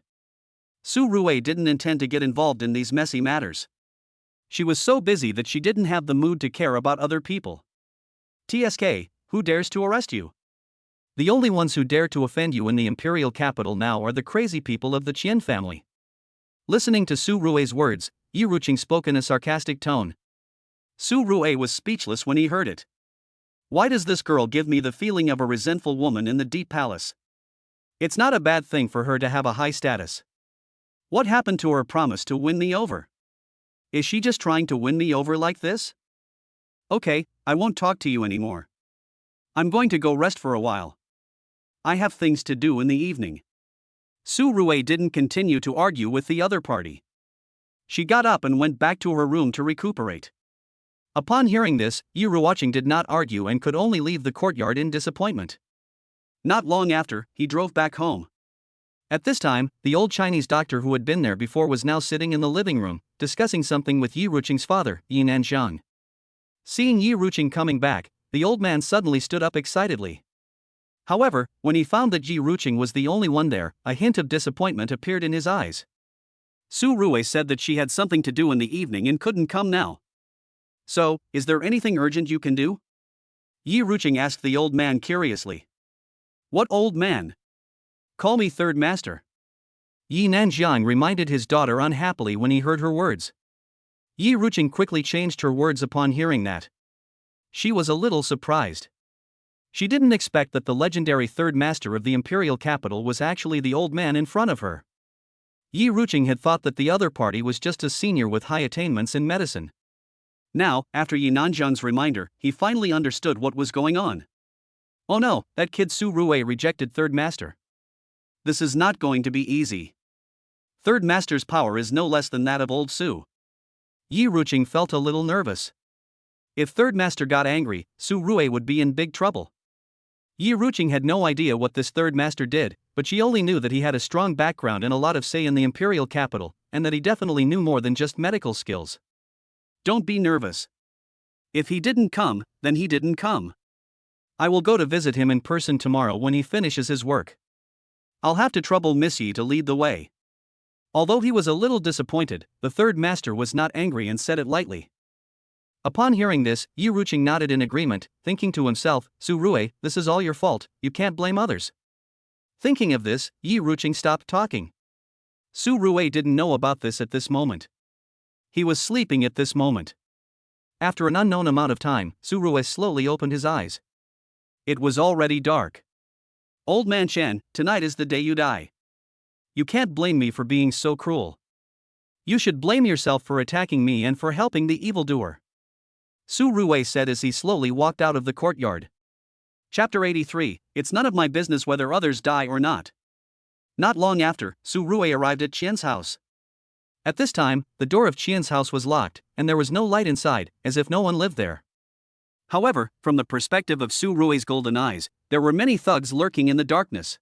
S1: Su Rui didn't intend to get involved in these messy matters. She was so busy that she didn't have the mood to care about other people. TSK, who dares to arrest you? The only ones who dare to offend you in the imperial capital now are the crazy people of the Qian family. Listening to Su Rui's words, Yi Ruqing spoke in a sarcastic tone. Su Rue was speechless when he heard it. Why does this girl give me the feeling of a resentful woman in the deep palace? It's not a bad thing for her to have a high status. What happened to her promise to win me over? Is she just trying to win me over like this? Okay, I won't talk to you anymore. I'm going to go rest for a while. I have things to do in the evening. Su Rue didn't continue to argue with the other party. She got up and went back to her room to recuperate. Upon hearing this, Yi Ruqing did not argue and could only leave the courtyard in disappointment. Not long after, he drove back home. At this time, the old Chinese doctor who had been there before was now sitting in the living room, discussing something with Yi Ruqing's father, Yi Nanxiang. Seeing Yi Ruqing coming back, the old man suddenly stood up excitedly. However, when he found that Yi Ruqing was the only one there, a hint of disappointment appeared in his eyes. Su Rue said that she had something to do in the evening and couldn't come now. So, is there anything urgent you can do? Yi Ruqing asked the old man curiously. What old man? Call me third master. Yi Nanxiang reminded his daughter unhappily when he heard her words. Yi Ruqing quickly changed her words upon hearing that. She was a little surprised. She didn't expect that the legendary third master of the imperial capital was actually the old man in front of her. Yi Ruqing had thought that the other party was just a senior with high attainments in medicine. Now, after Yi Nanxiang's reminder, he finally understood what was going on. Oh no, that kid Su Rue rejected third master. This is not going to be easy. Third master's power is no less than that of old Su. Yi Ruqing felt a little nervous. If third master got angry, Su Rue would be in big trouble. Yi Ruqing had no idea what this third master did, but she only knew that he had a strong background and a lot of say in the imperial capital, and that he definitely knew more than just medical skills. Don't be nervous. If he didn't come, then he didn't come. I will go to visit him in person tomorrow when he finishes his work. I'll have to trouble Miss Yi to lead the way. Although he was a little disappointed, the third master was not angry and said it lightly. Upon hearing this, Yi Ruqing nodded in agreement, thinking to himself, Su Rue, this is all your fault, you can't blame others. Thinking of this, Yi Ruqing stopped talking. Su Rue didn't know about this at this moment. He was sleeping at this moment. After an unknown amount of time, Su Rue slowly opened his eyes. It was already dark. Old man Chen, tonight is the day you die. You can't blame me for being so cruel. You should blame yourself for attacking me and for helping the evildoer. Su Rue said as he slowly walked out of the courtyard. Chapter 83, It's none of my business whether others die or not. Not long after, Su Rue arrived at Qian's house. At this time, the door of Qian's house was locked, and there was no light inside, as if no one lived there. However, from the perspective of Su Rue's golden eyes, there were many thugs lurking in the darkness.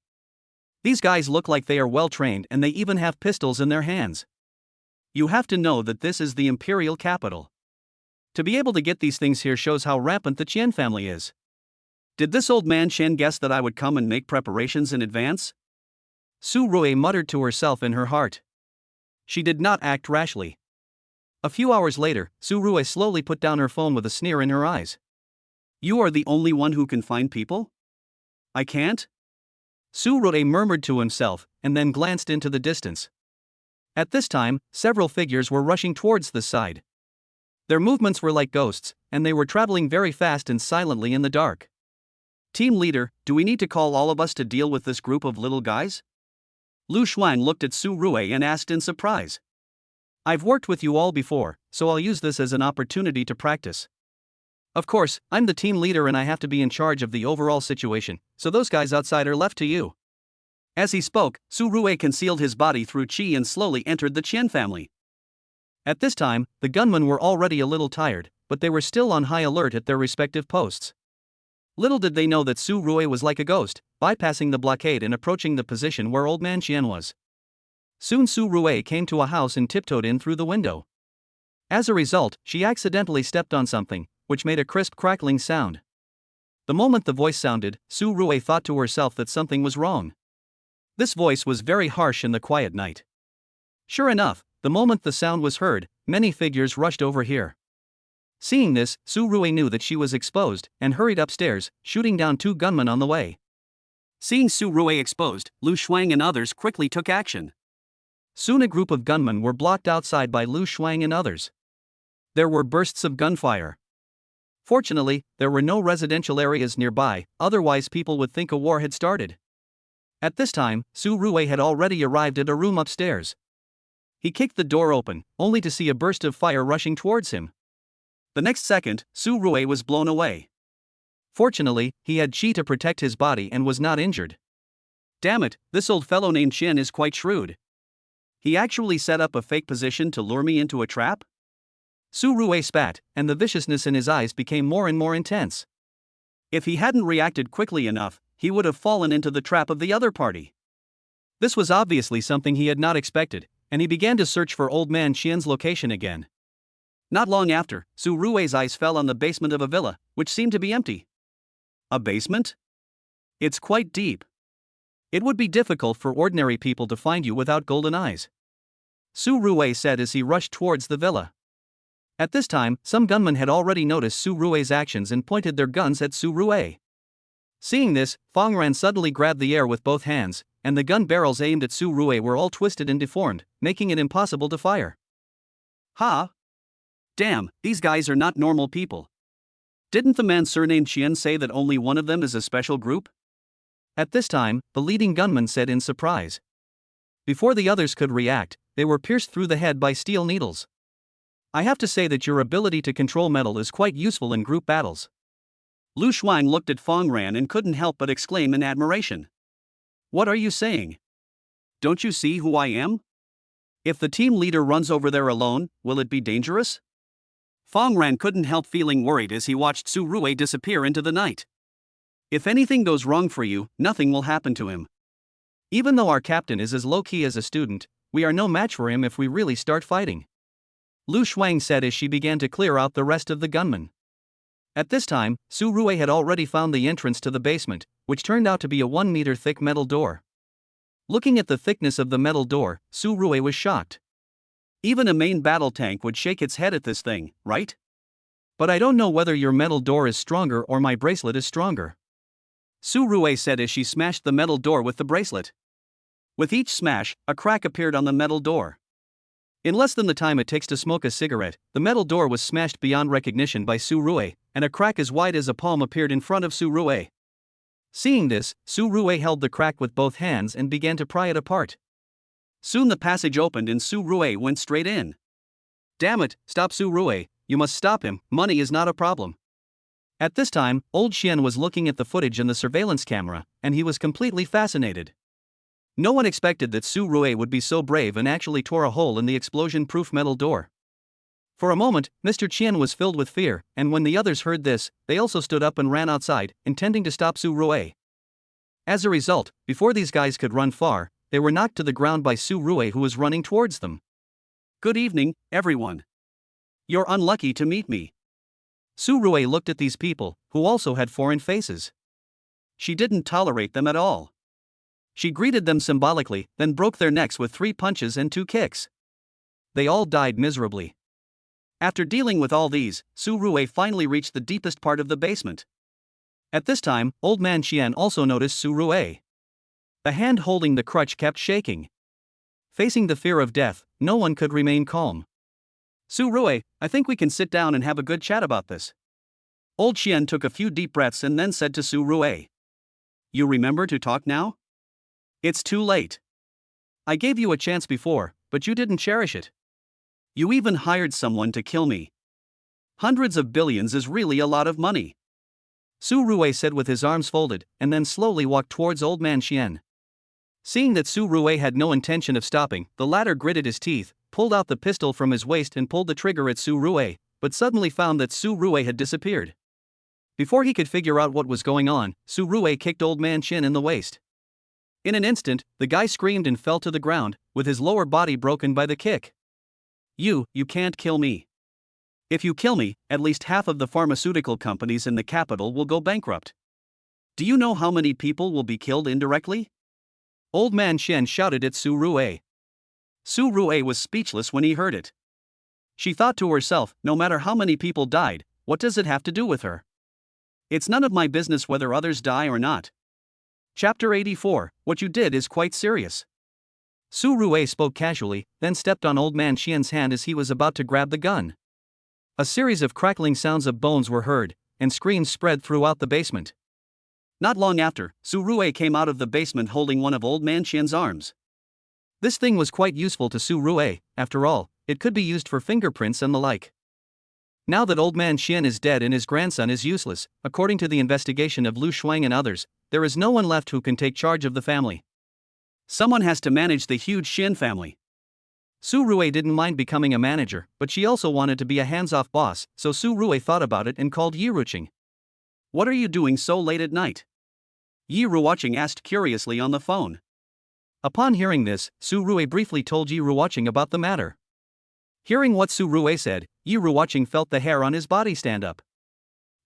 S1: These guys look like they are well trained and they even have pistols in their hands. You have to know that this is the imperial capital. To be able to get these things here shows how rampant the Qian family is. Did this old man Chen guess that I would come and make preparations in advance? Su Rue muttered to herself in her heart. She did not act rashly. A few hours later, Su Rue slowly put down her phone with a sneer in her eyes. You are the only one who can find people? I can't? Su Rue murmured to himself, and then glanced into the distance. At this time, several figures were rushing towards the side. Their movements were like ghosts, and they were traveling very fast and silently in the dark. Team leader, do we need to call all of us to deal with this group of little guys? Lu Xuan looked at Su Rue and asked in surprise. I've worked with you all before, so I'll use this as an opportunity to practice. Of course, I'm the team leader and I have to be in charge of the overall situation, so those guys outside are left to you. As he spoke, Su Rue concealed his body through qi and slowly entered the Qian family. At this time, the gunmen were already a little tired, but they were still on high alert at their respective posts. Little did they know that Su Rue was like a ghost, bypassing the blockade and approaching the position where old man Qian was. Soon Su Rue came to a house and tiptoed in through the window. As a result, she accidentally stepped on something, which made a crisp crackling sound. The moment the voice sounded, Su Rue thought to herself that something was wrong. This voice was very harsh in the quiet night. Sure enough, the moment the sound was heard, many figures rushed over here. Seeing this, Su Rue knew that she was exposed, and hurried upstairs, shooting down 2 gunmen on the way. Seeing Su Rue exposed, Lu Xuang and others quickly took action. Soon a group of gunmen were blocked outside by Lu Shuang and others. There were bursts of gunfire. Fortunately, there were no residential areas nearby, otherwise people would think a war had started. At this time, Su Ruwei had already arrived at a room upstairs. He kicked the door open, only to see a burst of fire rushing towards him. The next second, Su Ruwei was blown away. Fortunately, he had qi to protect his body and was not injured. Damn it, this old fellow named Qian is quite shrewd. He actually set up a fake position to lure me into a trap? Su Ruwei spat, and the viciousness in his eyes became more and more intense. If he hadn't reacted quickly enough, he would have fallen into the trap of the other party. This was obviously something he had not expected, and he began to search for old man Qian's location again. Not long after, Su Ruwei's eyes fell on the basement of a villa, which seemed to be empty. A basement? It's quite deep. It would be difficult for ordinary people to find you without golden eyes, Su Ruwei said as he rushed towards the villa. At this time, some gunmen had already noticed Su Ruwei's actions and pointed their guns at Su Ruwei. Seeing this, Fang Ran suddenly grabbed the air with both hands, and the gun barrels aimed at Su Ruwei were all twisted and deformed, making it impossible to fire. Ha! Damn, these guys are not normal people. Didn't the man surnamed Qian say that only one of them is a special group? At this time, the leading gunman said in surprise. Before the others could react, they were pierced through the head by steel needles. I have to say that your ability to control metal is quite useful in group battles. Lu Shuang looked at Fang Ran and couldn't help but exclaim in admiration. What are you saying? Don't you see who I am? If the team leader runs over there alone, will it be dangerous? Fang Ran couldn't help feeling worried as he watched Su Ruwei disappear into the night. If anything goes wrong for you, nothing will happen to him. Even though our captain is as low-key as a student, we are no match for him if we really start fighting, Lu Shuang said as she began to clear out the rest of the gunmen. At this time, Su Ruwei had already found the entrance to the basement, which turned out to be a 1-meter thick metal door. Looking at the thickness of the metal door, Su Ruwei was shocked. Even a main battle tank would shake its head at this thing, right? But I don't know whether your metal door is stronger or my bracelet is stronger, Su Ruwei said as she smashed the metal door with the bracelet. With each smash, a crack appeared on the metal door. In less than the time it takes to smoke a cigarette, the metal door was smashed beyond recognition by Su Ruwei, and a crack as wide as a palm appeared in front of Su Ruwei. Seeing this, Su Ruwei held the crack with both hands and began to pry it apart. Soon the passage opened and Su Ruwei went straight in. Damn it, stop Su Ruwei, you must stop him, money is not a problem. At this time, old Qian was looking at the footage in the surveillance camera, and he was completely fascinated. No one expected that Su Ruwei would be so brave and actually tore a hole in the explosion-proof metal door. For a moment, Mr. Qian was filled with fear, and when the others heard this, they also stood up and ran outside, intending to stop Su Ruwei. As a result, before these guys could run far, they were knocked to the ground by Su Ruwei, who was running towards them. Good evening, everyone. You're unlucky to meet me. Su Ruwei looked at these people, who also had foreign faces. She didn't tolerate them at all. She greeted them symbolically, then broke their necks with 3 punches and 2 kicks. They all died miserably. After dealing with all these, Su Ruwei finally reached the deepest part of the basement. At this time, old man Qian also noticed Su Ruwei. The hand holding the crutch kept shaking. Facing the fear of death, no one could remain calm. Su Ruwei, I think we can sit down and have a good chat about this. Old Qian took a few deep breaths and then said to Su Ruwei. You remember to talk now? It's too late. I gave you a chance before, but you didn't cherish it. You even hired someone to kill me. Hundreds of billions is really a lot of money, Su Ruwei said with his arms folded, and then slowly walked towards old man Qian. Seeing that Su Ruwei had no intention of stopping, the latter gritted his teeth, pulled out the pistol from his waist and pulled the trigger at Su Ruwei, but suddenly found that Su Ruwei had disappeared. Before he could figure out what was going on, Su Ruwei kicked old man Qian in the waist. In an instant, the guy screamed and fell to the ground, with his lower body broken by the kick. You can't kill me. If you kill me, at least half of the pharmaceutical companies in the capital will go bankrupt. Do you know how many people will be killed indirectly? Old man Qian shouted at Su Ruwei. Su Ruwei was speechless when he heard it. She thought to herself, no matter how many people died, what does it have to do with her? It's none of my business whether others die or not. Chapter 84, What you did is quite serious. Su Rue spoke casually, then stepped on old man Qian's hand as he was about to grab the gun. A series of crackling sounds of bones were heard, and screams spread throughout the basement. Not long after, Su Rue came out of the basement holding one of old man Qian's arms. This thing was quite useful to Su Rue. After all, it could be used for fingerprints and the like. Now that old man Qian is dead and his grandson is useless, according to the investigation of Lu Shuang and others, there is no one left who can take charge of the family. Someone has to manage the huge Qian family. Su Rue didn't mind becoming a manager, but she also wanted to be a hands-off boss, so Su Rue thought about it and called Yi Ruqing. "What are you doing so late at night?" Yi Ruqing asked curiously on the phone. Upon hearing this, Su Rue briefly told Yi Ruqing about the matter. Hearing what Su Rue said, Yi Ruqing felt the hair on his body stand up.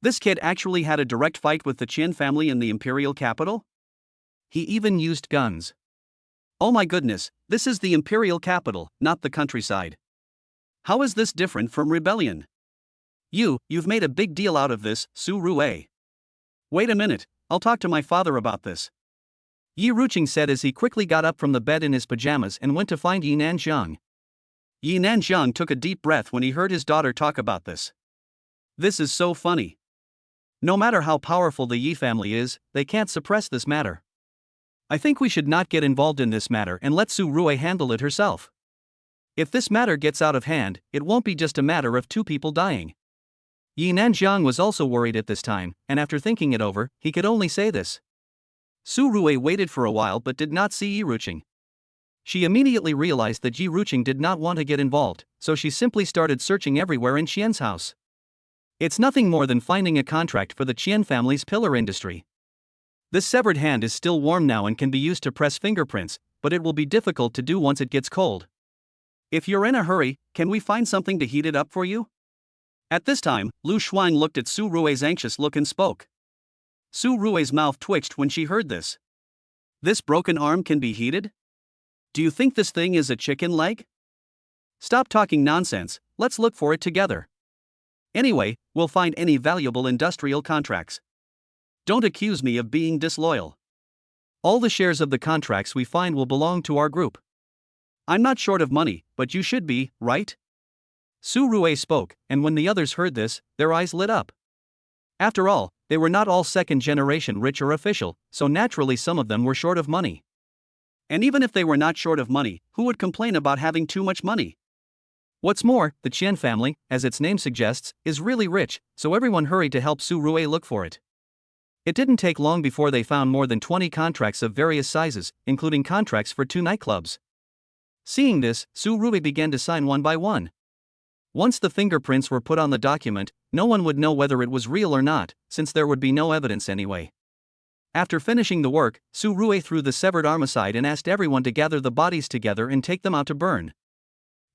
S1: This kid actually had a direct fight with the Qian family in the imperial capital? He even used guns. Oh my goodness, this is the imperial capital, not the countryside. How is this different from rebellion? You've made a big deal out of this, Su Rue. Wait a minute, I'll talk to my father about this. Yi Ruqing said as he quickly got up from the bed in his pajamas and went to find Yi Nanxiang. Yi Nanxiang took a deep breath when he heard his daughter talk about this. This is so funny. No matter how powerful the Yi family is, they can't suppress this matter. I think we should not get involved in this matter and let Su Rue handle it herself. If this matter gets out of hand, it won't be just a matter of two people dying. Yi Nanxiang was also worried at this time, and after thinking it over, he could only say this. Su Rue waited for a while but did not see Yi Ruqing. She immediately realized that Yi Ruqing did not want to get involved, so she simply started searching everywhere in Qian's house. It's nothing more than finding a contract for the Qian family's pillar industry. This severed hand is still warm now and can be used to press fingerprints, but it will be difficult to do once it gets cold. If you're in a hurry, can we find something to heat it up for you? At this time, Lu Shuang looked at Su Rue's anxious look and spoke. Su Rue's mouth twitched when she heard this. This broken arm can be heated? Do you think this thing is a chicken leg? Stop talking nonsense, let's look for it together. Anyway, we'll find any valuable industrial contracts. Don't accuse me of being disloyal. All the shares of the contracts we find will belong to our group. I'm not short of money, but you should be, right? Su Rue spoke, and when the others heard this, their eyes lit up. After all, they were not all second-generation rich or official, so naturally some of them were short of money. And even if they were not short of money, who would complain about having too much money? What's more, the Qian family, as its name suggests, is really rich, so everyone hurried to help Su Rue look for it. It didn't take long before they found more than 20 contracts of various sizes, including contracts for 2 nightclubs. Seeing this, Su Rue began to sign one by one. Once the fingerprints were put on the document, no one would know whether it was real or not, since there would be no evidence anyway. After finishing the work, Su Rue threw the severed arm aside and asked everyone to gather the bodies together and take them out to burn.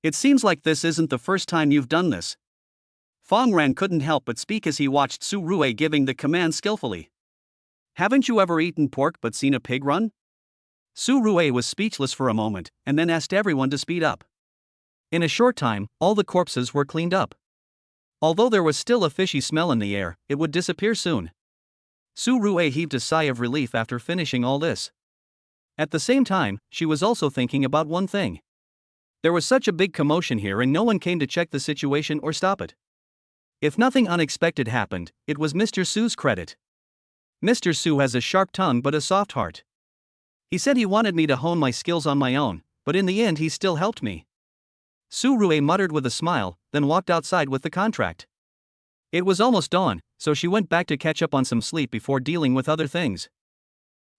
S1: It seems like this isn't the first time you've done this. Fong Ran couldn't help but speak as he watched Su Rue giving the command skillfully. Haven't you ever eaten pork but seen a pig run? Su Rue was speechless for a moment, and then asked everyone to speed up. In a short time, all the corpses were cleaned up. Although there was still a fishy smell in the air, it would disappear soon. Su Rue heaved a sigh of relief after finishing all this. At the same time, she was also thinking about one thing. There was such a big commotion here and no one came to check the situation or stop it. If nothing unexpected happened, it was Mr. Su's credit. Mr. Su has a sharp tongue but a soft heart. He said he wanted me to hone my skills on my own, but in the end he still helped me. Su Rue muttered with a smile, then walked outside with the contract. It was almost dawn, so she went back to catch up on some sleep before dealing with other things.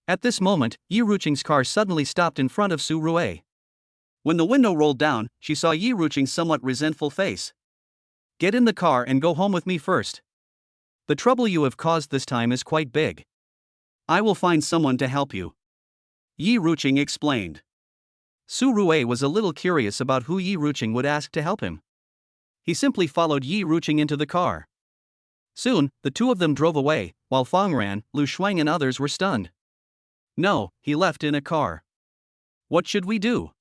S1: At this moment, Yi Ruqing's car suddenly stopped in front of Su Rue. When the window rolled down, she saw Yi Ruqing's somewhat resentful face. Get in the car and go home with me first. The trouble you have caused this time is quite big. I will find someone to help you. Yi Ruqing explained. Su Rue was a little curious about who Yi Ruqing would ask to help him. He simply followed Yi Ruqing into the car. Soon, the two of them drove away, while Fong Ran, Lu Shuang and others were stunned. No, he left in a car. What should we do?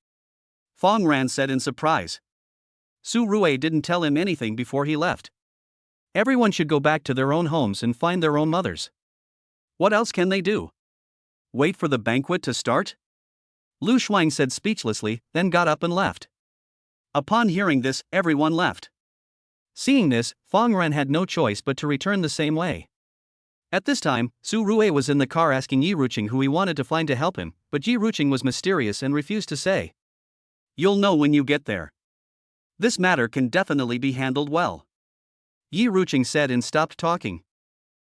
S1: Fong Ran said in surprise. Su Rue didn't tell him anything before he left. Everyone should go back to their own homes and find their own mothers. What else can they do? Wait for the banquet to start? Lu Shuang said speechlessly, then got up and left. Upon hearing this, everyone left. Seeing this, Fang Ren had no choice but to return the same way. At this time, Su Rui was in the car asking Yi Ruqing who he wanted to find to help him, but Yi Ruqing was mysterious and refused to say. You'll know when you get there. This matter can definitely be handled well. Yi Ruqing said and stopped talking.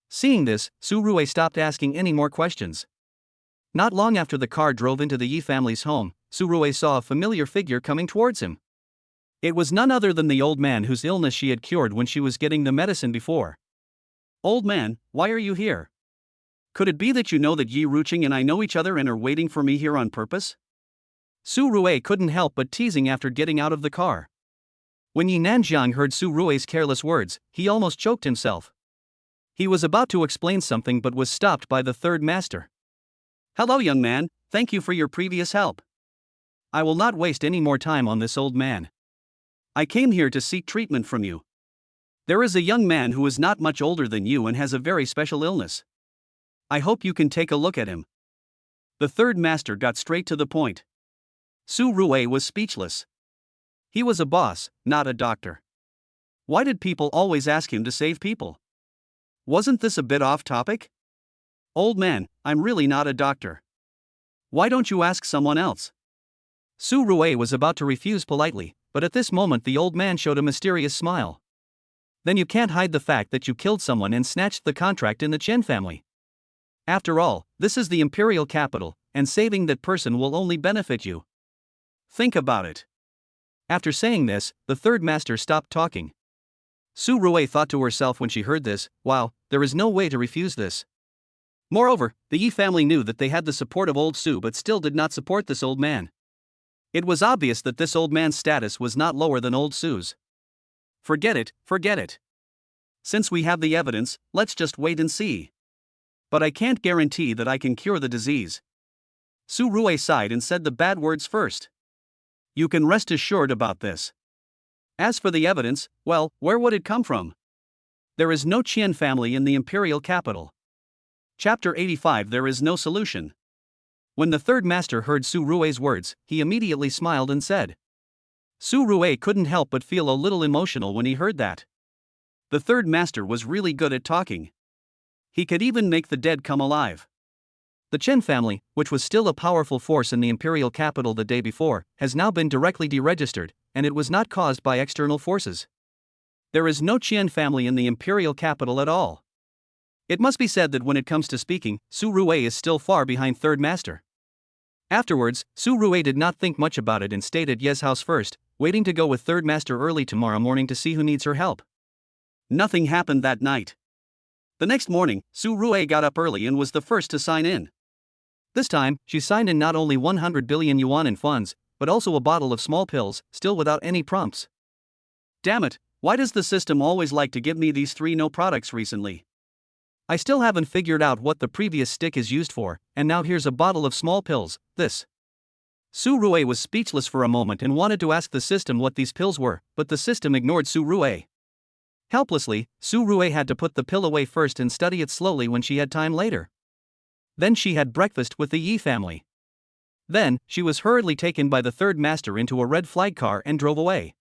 S1: Seeing this, Su Rui stopped asking any more questions. Not long after the car drove into the Yi family's home, Su Rui saw a familiar figure coming towards him. It was none other than the old man whose illness she had cured when she was getting the medicine before. Old man, why are you here? Could it be that you know that Yi Ruqing and I know each other and are waiting for me here on purpose? Su Rui couldn't help but teasing after getting out of the car. When Yi Nanjiang heard Su Rui's careless words, he almost choked himself. He was about to explain something but was stopped by the third master. Hello young man, thank you for your previous help. I will not waste any more time on this old man. I came here to seek treatment from you. There is a young man who is not much older than you and has a very special illness. I hope you can take a look at him. The third master got straight to the point. Su Rui was speechless. He was a boss, not a doctor. Why did people always ask him to save people? Wasn't this a bit off topic? Old man, I'm really not a doctor. Why don't you ask someone else? Su Rui was about to refuse politely, but at this moment the old man showed a mysterious smile. Then you can't hide the fact that you killed someone and snatched the contract in the Chen family. After all, this is the imperial capital, and saving that person will only benefit you. Think about it. After saying this, the third master stopped talking. Su Rui thought to herself when she heard this, wow, there is no way to refuse this. Moreover, the Yi family knew that they had the support of old Su but still did not support this old man. It was obvious that this old man's status was not lower than old Su's. Forget it, forget it. Since we have the evidence, let's just wait and see. But I can't guarantee that I can cure the disease. Su Rui sighed and said the bad words first. You can rest assured about this. As for the evidence, well, where would it come from? There is no Qian family in the imperial capital. Chapter 85 There is no solution. When the third master heard Su Rui's words, he immediately smiled and said. Su Rui couldn't help but feel a little emotional when he heard that. The third master was really good at talking. He could even make the dead come alive. The Chen family, which was still a powerful force in the imperial capital the day before, has now been directly deregistered, and it was not caused by external forces. There is no Qian family in the imperial capital at all. It must be said that when it comes to speaking, Su Rui is still far behind third master. Afterwards, Su Rui did not think much about it and stayed at Ye's house first, waiting to go with third master early tomorrow morning to see who needs her help. Nothing happened that night. The next morning, Su Rui got up early and was the first to sign in. This time, she signed in not only 100 billion yuan in funds, but also a bottle of small pills, still without any prompts. Damn it, why does the system always like to give me these 3 no products recently? I still haven't figured out what the previous stick is used for, and now here's a bottle of small pills, this. Su Rui was speechless for a moment and wanted to ask the system what these pills were, but the system ignored Su Rui. Helplessly, Su Rui had to put the pill away first and study it slowly when she had time later. Then she had breakfast with the Yi family. Then, she was hurriedly taken by the third master into a red flag car and drove away.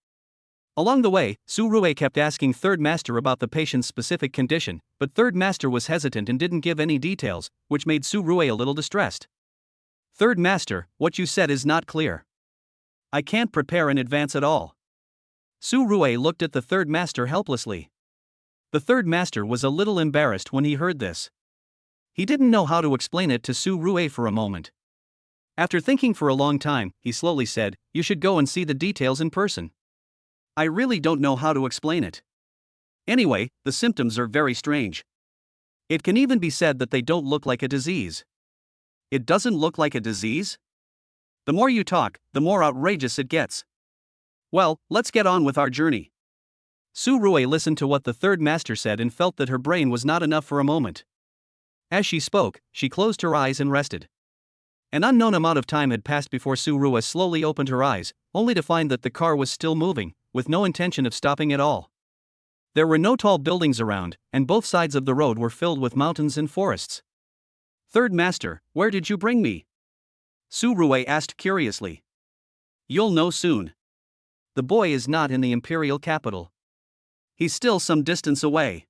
S1: Along the way, Su Rui kept asking third master about the patient's specific condition, but third master was hesitant and didn't give any details, which made Su Rui a little distressed. Third master, what you said is not clear. I can't prepare in advance at all. Su Rui looked at the third master helplessly. The third master was a little embarrassed when he heard this. He didn't know how to explain it to Su Rui for a moment. After thinking for a long time, he slowly said, "You should go and see the details in person. I really don't know how to explain it. Anyway, the symptoms are very strange. It can even be said that they don't look like a disease." It doesn't look like a disease? The more you talk, the more outrageous it gets. Well, let's get on with our journey. Su Rui listened to what the third master said and felt that her brain was not enough for a moment. As she spoke, she closed her eyes and rested. An unknown amount of time had passed before Su Rui slowly opened her eyes, only to find that the car was still moving, with no intention of stopping at all. There were no tall buildings around, and both sides of the road were filled with mountains and forests. Third master, where did you bring me? Su Rui asked curiously. You'll know soon. The boy is not in the imperial capital. He's still some distance away.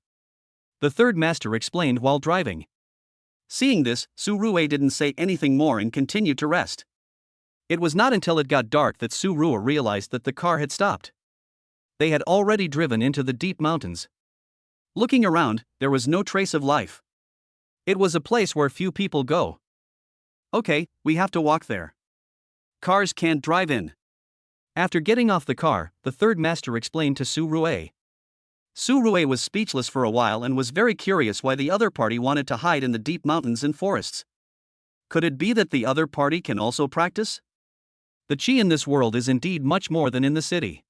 S1: The third master explained while driving. Seeing this, Su Rui didn't say anything more and continued to rest. It was not until it got dark that Su Rui realized that the car had stopped. They had already driven into the deep mountains. Looking around, there was no trace of life. It was a place where few people go. Okay, we have to walk there. Cars can't drive in. After getting off the car, the third master explained to Su Rui. Su Rui was speechless for a while and was very curious why the other party wanted to hide in the deep mountains and forests. Could it be that the other party can also practice? The chi in this world is indeed much more than in the city.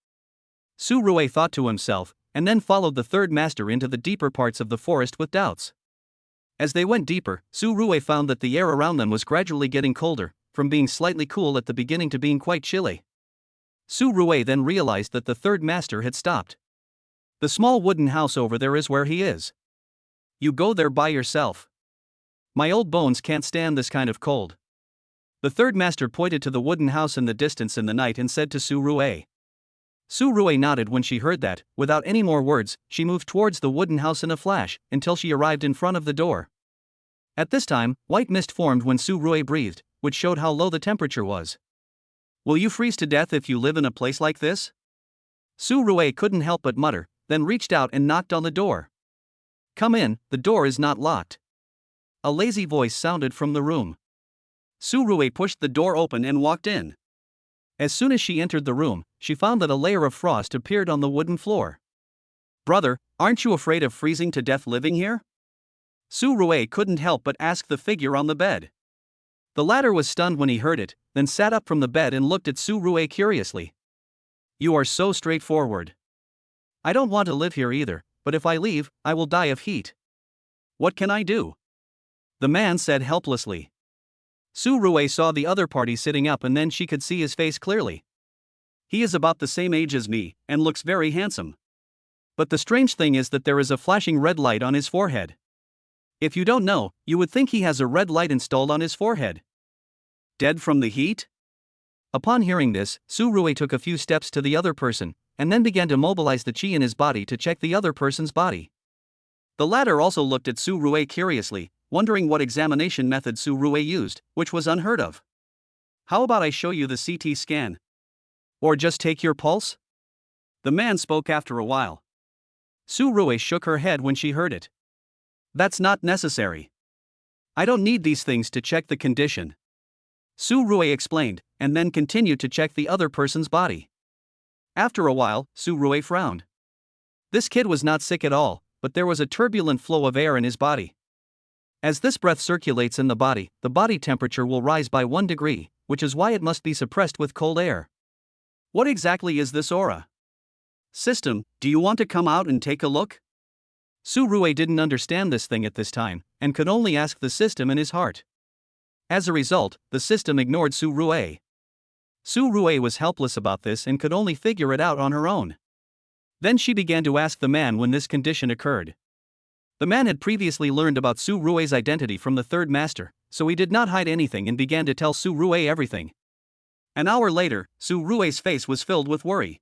S1: Su Rui thought to himself, and then followed the third master into the deeper parts of the forest with doubts. As they went deeper, Su Rui found that the air around them was gradually getting colder, from being slightly cool at the beginning to being quite chilly. Su Rui then realized that the third master had stopped. The small wooden house over there is where he is. You go there by yourself. My old bones can't stand this kind of cold. The third master pointed to the wooden house in the distance in the night and said to Su Rui. Su Rui nodded when she heard that. Without any more words, she moved towards the wooden house in a flash, until she arrived in front of the door. At this time, white mist formed when Su Rui breathed, which showed how low the temperature was. Will you freeze to death if you live in a place like this? Su Rui couldn't help but mutter, then reached out and knocked on the door. Come in, the door is not locked. A lazy voice sounded from the room. Su Rui pushed the door open and walked in. As soon as she entered the room, she found that a layer of frost appeared on the wooden floor. Brother, aren't you afraid of freezing to death living here? Su Rui couldn't help but ask the figure on the bed. The latter was stunned when he heard it, then sat up from the bed and looked at Su Rui curiously. You are so straightforward. I don't want to live here either, but if I leave, I will die of heat. What can I do? The man said helplessly. Su Rui saw the other party sitting up and then she could see his face clearly. He is about the same age as me, and looks very handsome. But the strange thing is that there is a flashing red light on his forehead. If you don't know, you would think he has a red light installed on his forehead. Dead from the heat? Upon hearing this, Su Rui took a few steps to the other person, and then began to mobilize the chi in his body to check the other person's body. The latter also looked at Su Rui curiously, wondering what examination method Su Rui used, which was unheard of. How about I show you the CT scan? Or just take your pulse? The man spoke after a while. Su Rui shook her head when she heard it. That's not necessary. I don't need these things to check the condition. Su Rui explained, and then continued to check the other person's body. After a while, Su Rui frowned. This kid was not sick at all, but there was a turbulent flow of air in his body. As this breath circulates in the body temperature will rise by 1 degree, which is why it must be suppressed with cold air. What exactly is this aura? System, do you want to come out and take a look? Su Rui didn't understand this thing at this time, and could only ask the system in his heart. As a result, the system ignored Su Rui. Su Rui was helpless about this and could only figure it out on her own. Then she began to ask the man when this condition occurred. The man had previously learned about Su Rui's identity from the third master, so he did not hide anything and began to tell Su Rui everything. An hour later, Su Rui's face was filled with worry.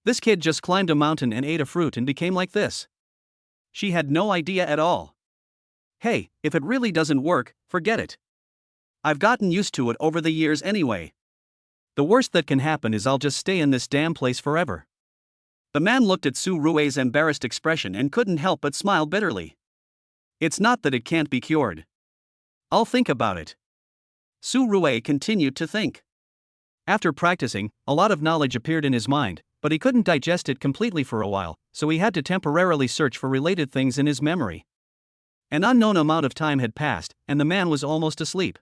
S1: This kid just climbed a mountain and ate a fruit and became like this. She had no idea at all. Hey, if it really doesn't work, forget it. I've gotten used to it over the years anyway. The worst that can happen is I'll just stay in this damn place forever. The man looked at Su Rui's embarrassed expression and couldn't help but smile bitterly. It's not that it can't be cured. I'll think about it. Su Rui continued to think. After practicing, a lot of knowledge appeared in his mind, but he couldn't digest it completely for a while, so he had to temporarily search for related things in his memory. An unknown amount of time had passed, and the man was almost asleep.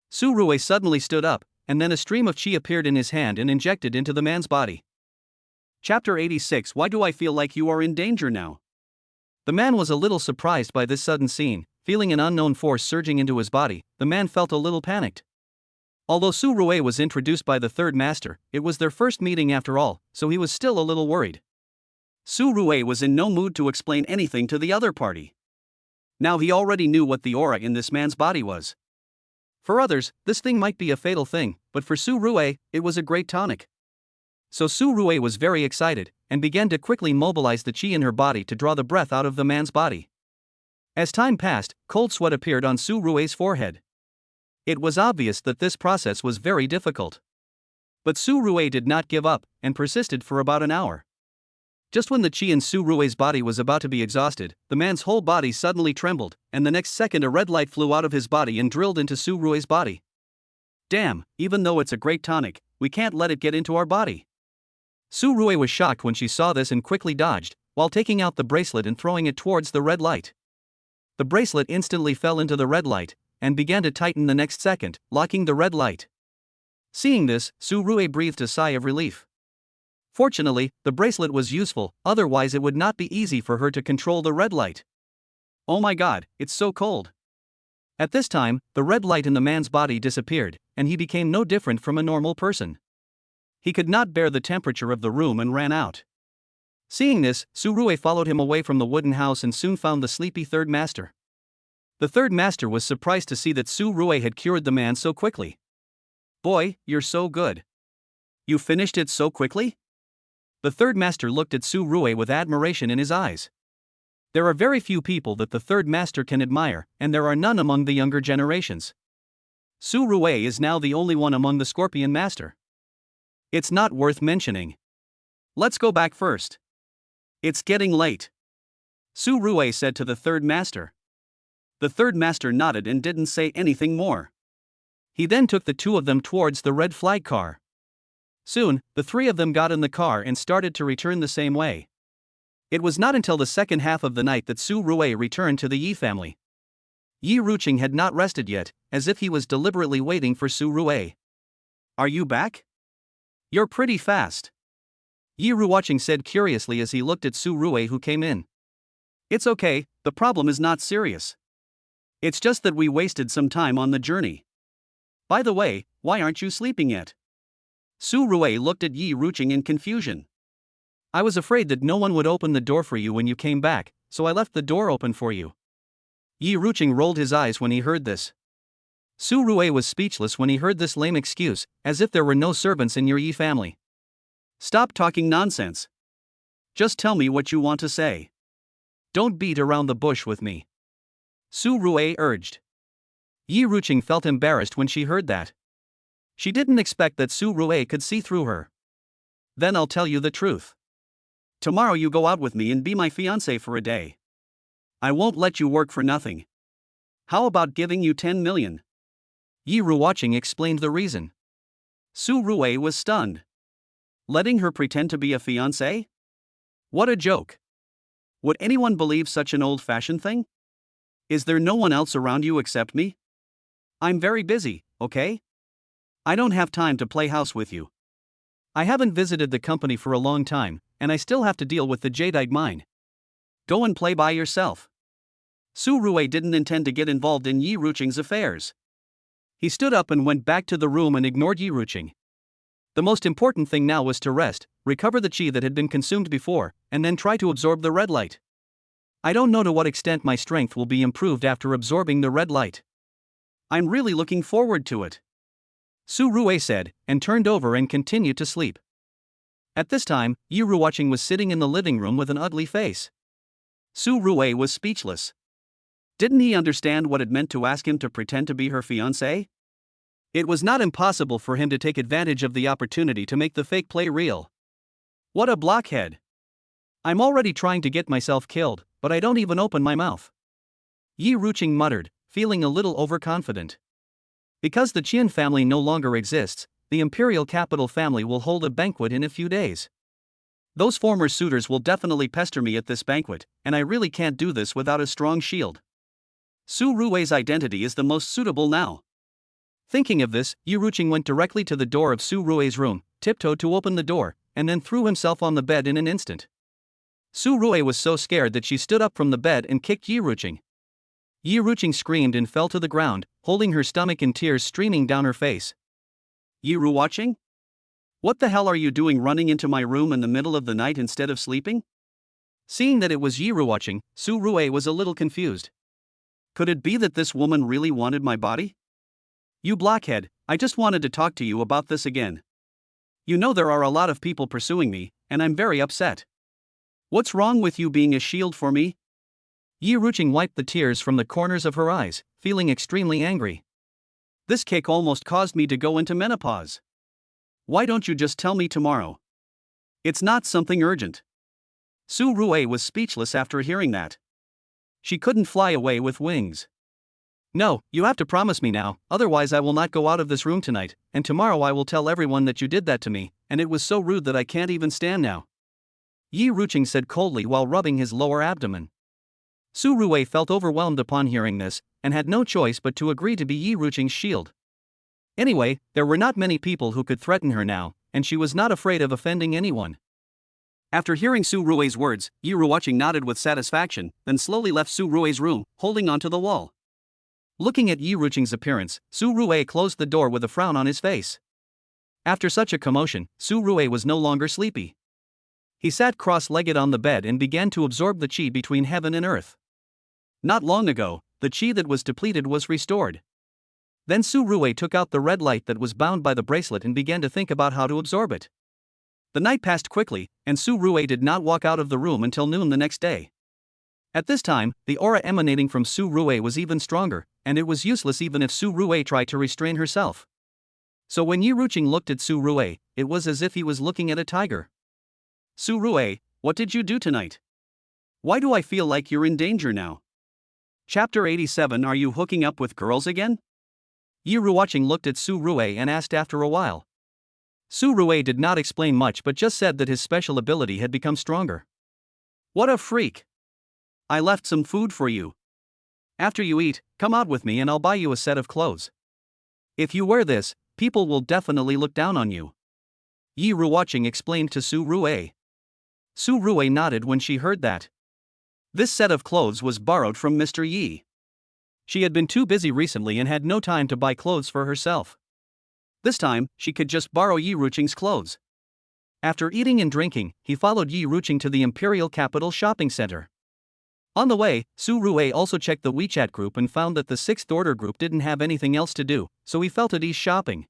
S1: Su Rui suddenly stood up, and then a stream of chi appeared in his hand and injected into the man's body. Chapter 86. Why do I feel like you are in danger now? The man was a little surprised by this sudden scene. Feeling an unknown force surging into his body, the man felt a little panicked. Although Su Rui was introduced by the third master, it was their first meeting after all, so he was still a little worried. Su Rui was in no mood to explain anything to the other party. Now he already knew what the aura in this man's body was. For others, this thing might be a fatal thing, but for Su Rue, it was a great tonic. So Su Rue was very excited, and began to quickly mobilize the qi in her body to draw the breath out of the man's body. As time passed, cold sweat appeared on Su Rue's forehead. It was obvious that this process was very difficult. But Su Rue did not give up, and persisted for about an hour. Just when the qi in Su Rue's body was about to be exhausted, the man's whole body suddenly trembled, and the next second a red light flew out of his body and drilled into Su Rue's body. Damn, even though it's a great tonic, we can't let it get into our body. Su Rue was shocked when she saw this and quickly dodged, while taking out the bracelet and throwing it towards the red light. The bracelet instantly fell into the red light, and began to tighten the next second, locking the red light. Seeing this, Su Rue breathed a sigh of relief. Fortunately, the bracelet was useful, otherwise it would not be easy for her to control the red light. Oh my god, it's so cold. At this time, the red light in the man's body disappeared, and he became no different from a normal person. He could not bear the temperature of the room and ran out. Seeing this, Su Rue followed him away from the wooden house and soon found the sleepy third master. The third master was surprised to see that Su Rue had cured the man so quickly. Boy, you're so good. You finished it so quickly? The third master looked at Su Rue with admiration in his eyes. There are very few people that the third master can admire, and there are none among the younger generations. Su Rue is now the only one among the Scorpion Master. It's not worth mentioning. Let's go back first. It's getting late, Su Rue said to the third master. The third master nodded and didn't say anything more. He then took the two of them towards the red flag car. Soon, the three of them got in the car and started to return the same way. It was not until the second half of the night that Su Rue returned to the Yi family. Yi Ruqing had not rested yet, as if he was deliberately waiting for Su Rue. Are you back? You're pretty fast, Yi Ruqing said curiously as he looked at Su Rue who came in. It's okay, the problem is not serious. It's just that we wasted some time on the journey. By the way, why aren't you sleeping yet? Su Rue looked at Yi Ruqing in confusion. I was afraid that no one would open the door for you when you came back, so I left the door open for you. Yi Ruqing rolled his eyes when he heard this. Su Rue was speechless when he heard this lame excuse, as if there were no servants in your Yi family. Stop talking nonsense. Just tell me what you want to say. Don't beat around the bush with me, Su Rue urged. Yi Ruqing felt embarrassed when she heard that. She didn't expect that Su Rue could see through her. Then I'll tell you the truth. Tomorrow you go out with me and be my fiancé for a day. I won't let you work for nothing. How about giving you 10 million? Yi Ruqing explained the reason. Su Rue was stunned. Letting her pretend to be a fiancé? What a joke. Would anyone believe such an old-fashioned thing? Is there no one else around you except me? I'm very busy, okay? I don't have time to play house with you. I haven't visited the company for a long time, and I still have to deal with the jadeite mine. Go and play by yourself. Su Rue didn't intend to get involved in Yi Ruqing's affairs. He stood up and went back to the room and ignored Yi Ruqing. The most important thing now was to rest, recover the qi that had been consumed before, and then try to absorb the red light. I don't know to what extent my strength will be improved after absorbing the red light. I'm really looking forward to it, Su Rue said, and turned over and continued to sleep. At this time, Yi Ruqing was sitting in the living room with an ugly face. Su Rue was speechless. Didn't he understand what it meant to ask him to pretend to be her fiancé? It was not impossible for him to take advantage of the opportunity to make the fake play real. What a blockhead. I'm already trying to get myself killed, but I don't even open my mouth, Yi Ruqing muttered, feeling a little overconfident. Because the Qian family no longer exists, the imperial capital family will hold a banquet in a few days. Those former suitors will definitely pester me at this banquet, and I really can't do this without a strong shield. Su Rue's identity is the most suitable now. Thinking of this, Yi Ruqing went directly to the door of Su Rue's room, tiptoed to open the door, and then threw himself on the bed in an instant. Su Rue was so scared that she stood up from the bed and kicked Yi Ruqing. Yi Ruqing screamed and fell to the ground, holding her stomach and tears streaming down her face. Yi Ruqing? What the hell are you doing running into my room in the middle of the night instead of sleeping? Seeing that it was Yi Ruqing, Su Rue was a little confused. Could it be that this woman really wanted my body? You blockhead, I just wanted to talk to you about this again. You know there are a lot of people pursuing me, and I'm very upset. What's wrong with you being a shield for me? Yi Ruqing wiped the tears from the corners of her eyes, feeling extremely angry. This kick almost caused me to go into menopause. Why don't you just tell me tomorrow? It's not something urgent. Su Rui was speechless after hearing that. She couldn't fly away with wings. No, you have to promise me now, otherwise I will not go out of this room tonight, and tomorrow I will tell everyone that you did that to me, and it was so rude that I can't even stand now. Yi Ruqing said coldly while rubbing his lower abdomen. Su Rui felt overwhelmed upon hearing this, and had no choice but to agree to be Yi Ruqing's shield. Anyway, there were not many people who could threaten her now, and she was not afraid of offending anyone. After hearing Su Rui's words, Yi Ruqing nodded with satisfaction, then slowly left Su Rui's room, holding onto the wall. Looking at Yi Ruqing's appearance, Su Rui closed the door with a frown on his face. After such a commotion, Su Rui was no longer sleepy. He sat cross-legged on the bed and began to absorb the qi between heaven and earth. Not long ago, the qi that was depleted was restored. Then Su Rui took out the red light that was bound by the bracelet and began to think about how to absorb it. The night passed quickly, and Su Rui did not walk out of the room until noon the next day. At this time, the aura emanating from Su Rui was even stronger, and it was useless even if Su Rui tried to restrain herself. So when Yi Ruqing looked at Su Rui, it was as if he was looking at a tiger. Su Rui, what did you do tonight? Why do I feel like you're in danger now? Chapter 87. Are you hooking up with girls again? Yi Ruqing looked at Su Rui and asked after a while. Su Rui did not explain much but just said that his special ability had become stronger. What a freak! I left some food for you. After you eat, come out with me and I'll buy you a set of clothes. If you wear this, people will definitely look down on you. Yi Ruqing explained to Su Rui. Su Rui nodded when she heard that. This set of clothes was borrowed from Mr. Yi. She had been too busy recently and had no time to buy clothes for herself. This time, she could just borrow Yi Ruqing's clothes. After eating and drinking, he followed Yi Ruqing to the Imperial Capital Shopping Center. On the way, Su Rui also checked the WeChat group and found that the 6th Order group didn't have anything else to do, so he felt at ease shopping.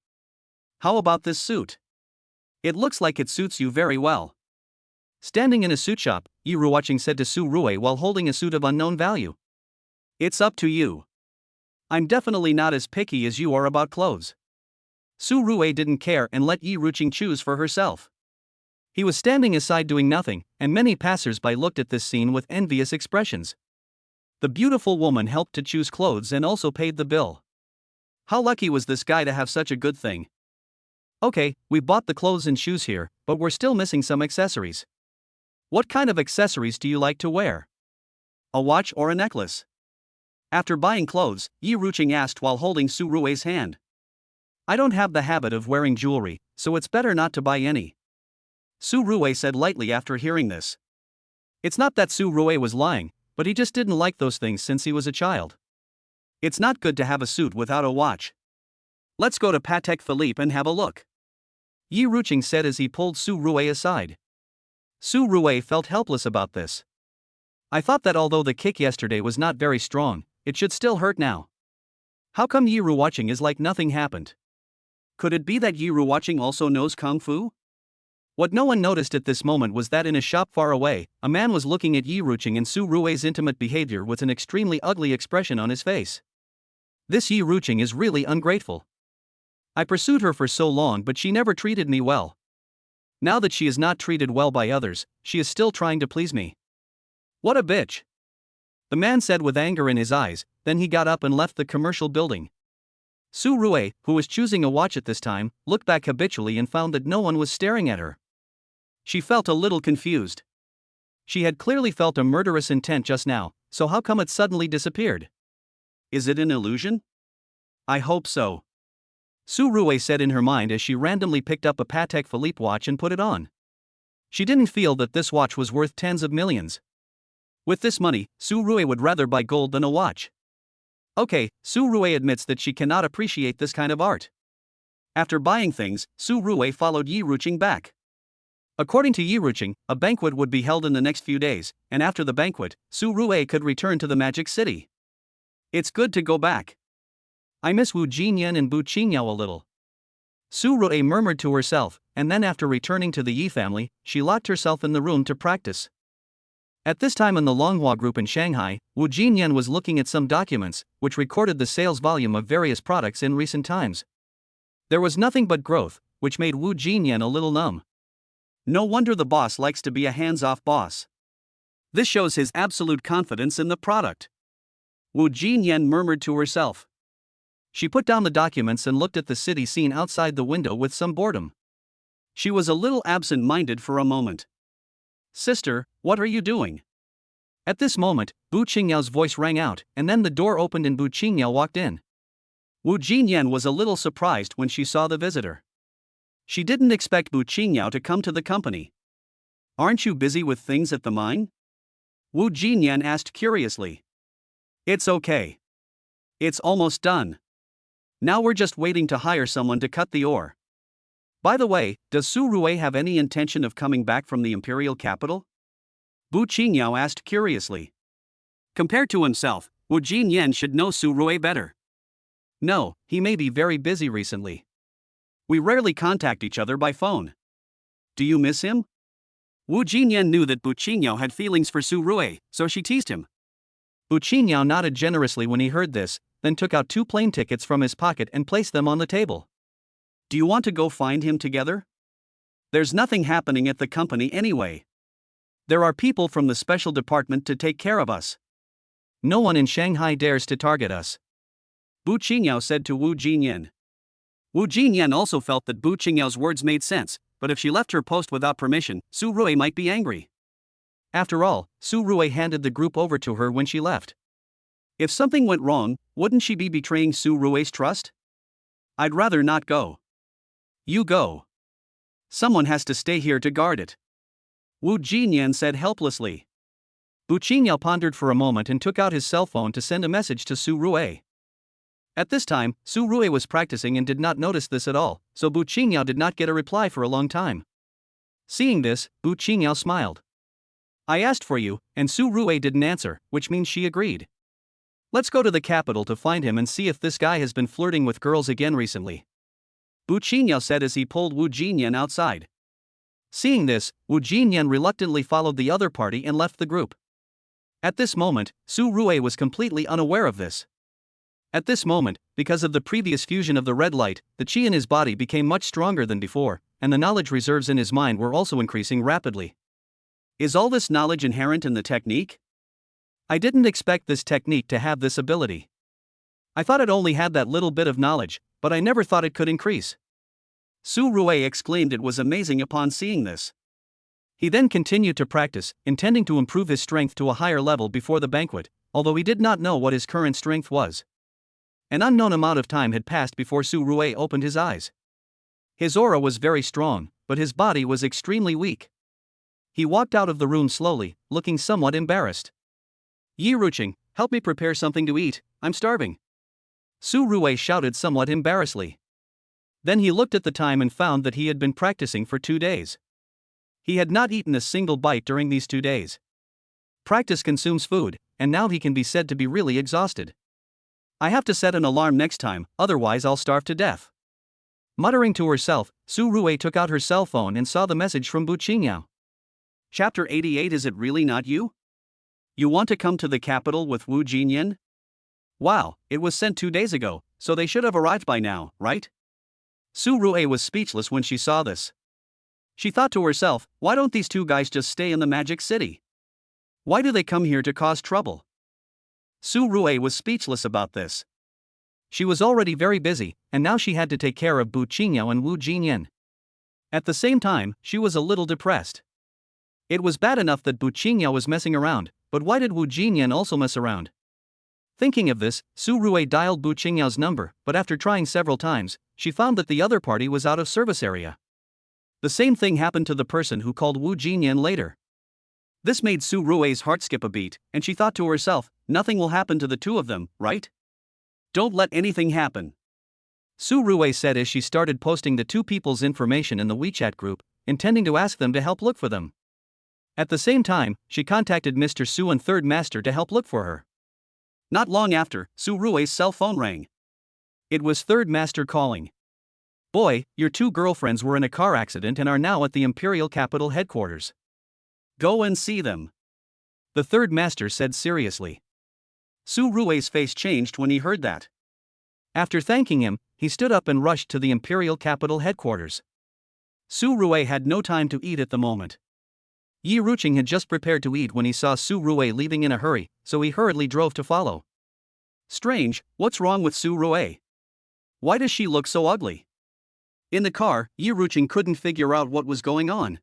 S1: How about this suit? It looks like it suits you very well. Standing in a suit shop, Yi Ruqing said to Su Rui while holding a suit of unknown value. It's up to you. I'm definitely not as picky as you are about clothes. Su Rui didn't care and let Yi Ruqing choose for herself. He was standing aside doing nothing, and many passers-by looked at this scene with envious expressions. The beautiful woman helped to choose clothes and also paid the bill. How lucky was this guy to have such a good thing? Okay, we bought the clothes and shoes here, but we're still missing some accessories. What kind of accessories do you like to wear? A watch or a necklace? After buying clothes, Yi Ruqing asked while holding Su Rui's hand. I don't have the habit of wearing jewelry, so it's better not to buy any. Su Rui said lightly after hearing this. It's not that Su Rui was lying, but he just didn't like those things since he was a child. It's not good to have a suit without a watch. Let's go to Patek Philippe and have a look. Yi Ruqing said as he pulled Su Rui aside. Su Rui felt helpless about this. I thought that although the kick yesterday was not very strong, it should still hurt now. How come Yi Ruqing is like nothing happened? Could it be that Yi Ruqing also knows Kung Fu? What no one noticed at this moment was that in a shop far away, a man was looking at Yi Ruqing and Su Rui's intimate behavior with an extremely ugly expression on his face. This Yi Ruqing is really ungrateful. I pursued her for so long but she never treated me well. Now that she is not treated well by others, she is still trying to please me. What a bitch! The man said with anger in his eyes, then he got up and left the commercial building. Su Rui, who was choosing a watch at this time, looked back habitually and found that no one was staring at her. She felt a little confused. She had clearly felt a murderous intent just now, so how come it suddenly disappeared? Is it an illusion? I hope so. Su Rui said in her mind as she randomly picked up a Patek Philippe watch and put it on. She didn't feel that this watch was worth tens of millions. With this money, Su Rui would rather buy gold than a watch. Okay, Su Rui admits that she cannot appreciate this kind of art. After buying things, Su Rui followed Yi Ruqing back. According to Yi Ruqing, a banquet would be held in the next few days, and after the banquet, Su Rui could return to the Magic City. It's good to go back. I miss Wu Jinyan and Bu Qingyao a little. Su Rui murmured to herself, and then after returning to the Yi family, she locked herself in the room to practice. At this time in the Longhua group in Shanghai, Wu Jinyan was looking at some documents, which recorded the sales volume of various products in recent times. There was nothing but growth, which made Wu Jinyan a little numb. No wonder the boss likes to be a hands-off boss. This shows his absolute confidence in the product. Wu Jinyan murmured to herself. She put down the documents and looked at the city scene outside the window with some boredom. She was a little absent-minded for a moment. Sister, what are you doing? At this moment, Bu Qingyao's voice rang out, and then the door opened and Bu Qingyao walked in. Wu Jinyan was a little surprised when she saw the visitor. She didn't expect Bu Qingyao to come to the company. Aren't you busy with things at the mine? Wu Jinyan asked curiously. It's okay. It's almost done. Now we're just waiting to hire someone to cut the ore. By the way, does Su Rui have any intention of coming back from the imperial capital? Bu Qingyao asked curiously. Compared to himself, Wu Jinyan should know Su Rui better. No, he may be very busy recently. We rarely contact each other by phone. Do you miss him? Wu Jinyan knew that Bu Qingyao had feelings for Su Rui, so she teased him. Bu Qingyao nodded generously when he heard this, then took out 2 plane tickets from his pocket and placed them on the table. Do you want to go find him together? There's nothing happening at the company anyway. There are people from the special department to take care of us. No one in Shanghai dares to target us. Bu Qingyao said to Wu Jinyan. Wu Jinyan also felt that Bu Qingyao's words made sense, but if she left her post without permission, Su Rui might be angry. After all, Su Rui handed the group over to her when she left. If something went wrong, wouldn't she be betraying Su Rui's trust? I'd rather not go. You go. Someone has to stay here to guard it. Wu Jinyan said helplessly. Bu Qingyao pondered for a moment and took out his cell phone to send a message to Su Rui. At this time, Su Rui was practicing and did not notice this at all, so Bu Qingyao did not get a reply for a long time. Seeing this, Bu Qingyao smiled. I asked for you, and Su Rui didn't answer, which means she agreed. Let's go to the capital to find him and see if this guy has been flirting with girls again recently. Bu Qingyao said as he pulled Wu Jinyan outside. Seeing this, Wu Jinyan reluctantly followed the other party and left the group. At this moment, Su Rui was completely unaware of this. At this moment, because of the previous fusion of the red light, the qi in his body became much stronger than before, and the knowledge reserves in his mind were also increasing rapidly. Is all this knowledge inherent in the technique? I didn't expect this technique to have this ability. I thought it only had that little bit of knowledge, but I never thought it could increase. Su Rui exclaimed it was amazing upon seeing this. He then continued to practice, intending to improve his strength to a higher level before the banquet, although he did not know what his current strength was. An unknown amount of time had passed before Su Rui opened his eyes. His aura was very strong, but his body was extremely weak. He walked out of the room slowly, looking somewhat embarrassed. Yi Ruqing, help me prepare something to eat, I'm starving. Su Rui shouted somewhat embarrassedly. Then he looked at the time and found that he had been practicing for 2 days. He had not eaten a single bite during these 2 days. Practice consumes food, and now he can be said to be really exhausted. I have to set an alarm next time, otherwise I'll starve to death. Muttering to herself, Su Rui took out her cell phone and saw the message from Bu Qingyao. Chapter 88. Is it really not you? You want to come to the capital with Wu Jinyan? Wow, it was sent 2 days ago, so they should have arrived by now, right? Su Rui was speechless when she saw this. She thought to herself, why don't these 2 guys just stay in the Magic City? Why do they come here to cause trouble? Su Rui was speechless about this. She was already very busy, and now she had to take care of Bu Qingyao and Wu Jinyan. At the same time, she was a little depressed. It was bad enough that Bu Qingyao was messing around, but why did Wu Jinyan also mess around? Thinking of this, Su Rui dialed Bu Qingyao's number, but after trying several times, she found that the other party was out of service area. The same thing happened to the person who called Wu Jinyan later. This made Su Rui's heart skip a beat, and she thought to herself, nothing will happen to the 2 of them, right? Don't let anything happen. Su Rui said as she started posting the 2 people's information in the WeChat group, intending to ask them to help look for them. At the same time, she contacted Mr. Su and Third Master to help look for her. Not long after, Su Rui's cell phone rang. It was third master calling. Boy, your two girlfriends were in a car accident and are now at the imperial capital headquarters. Go and see them. The third master said seriously. Su Rui's face changed when he heard that. After thanking him, he stood up and rushed to the imperial capital headquarters. Su Rui had no time to eat at the moment. Yi Ruqing had just prepared to eat when he saw Su Rui leaving in a hurry, so he hurriedly drove to follow. Strange, what's wrong with Su Rui? Why does she look so ugly? In the car, Yi Ruqing couldn't figure out what was going on.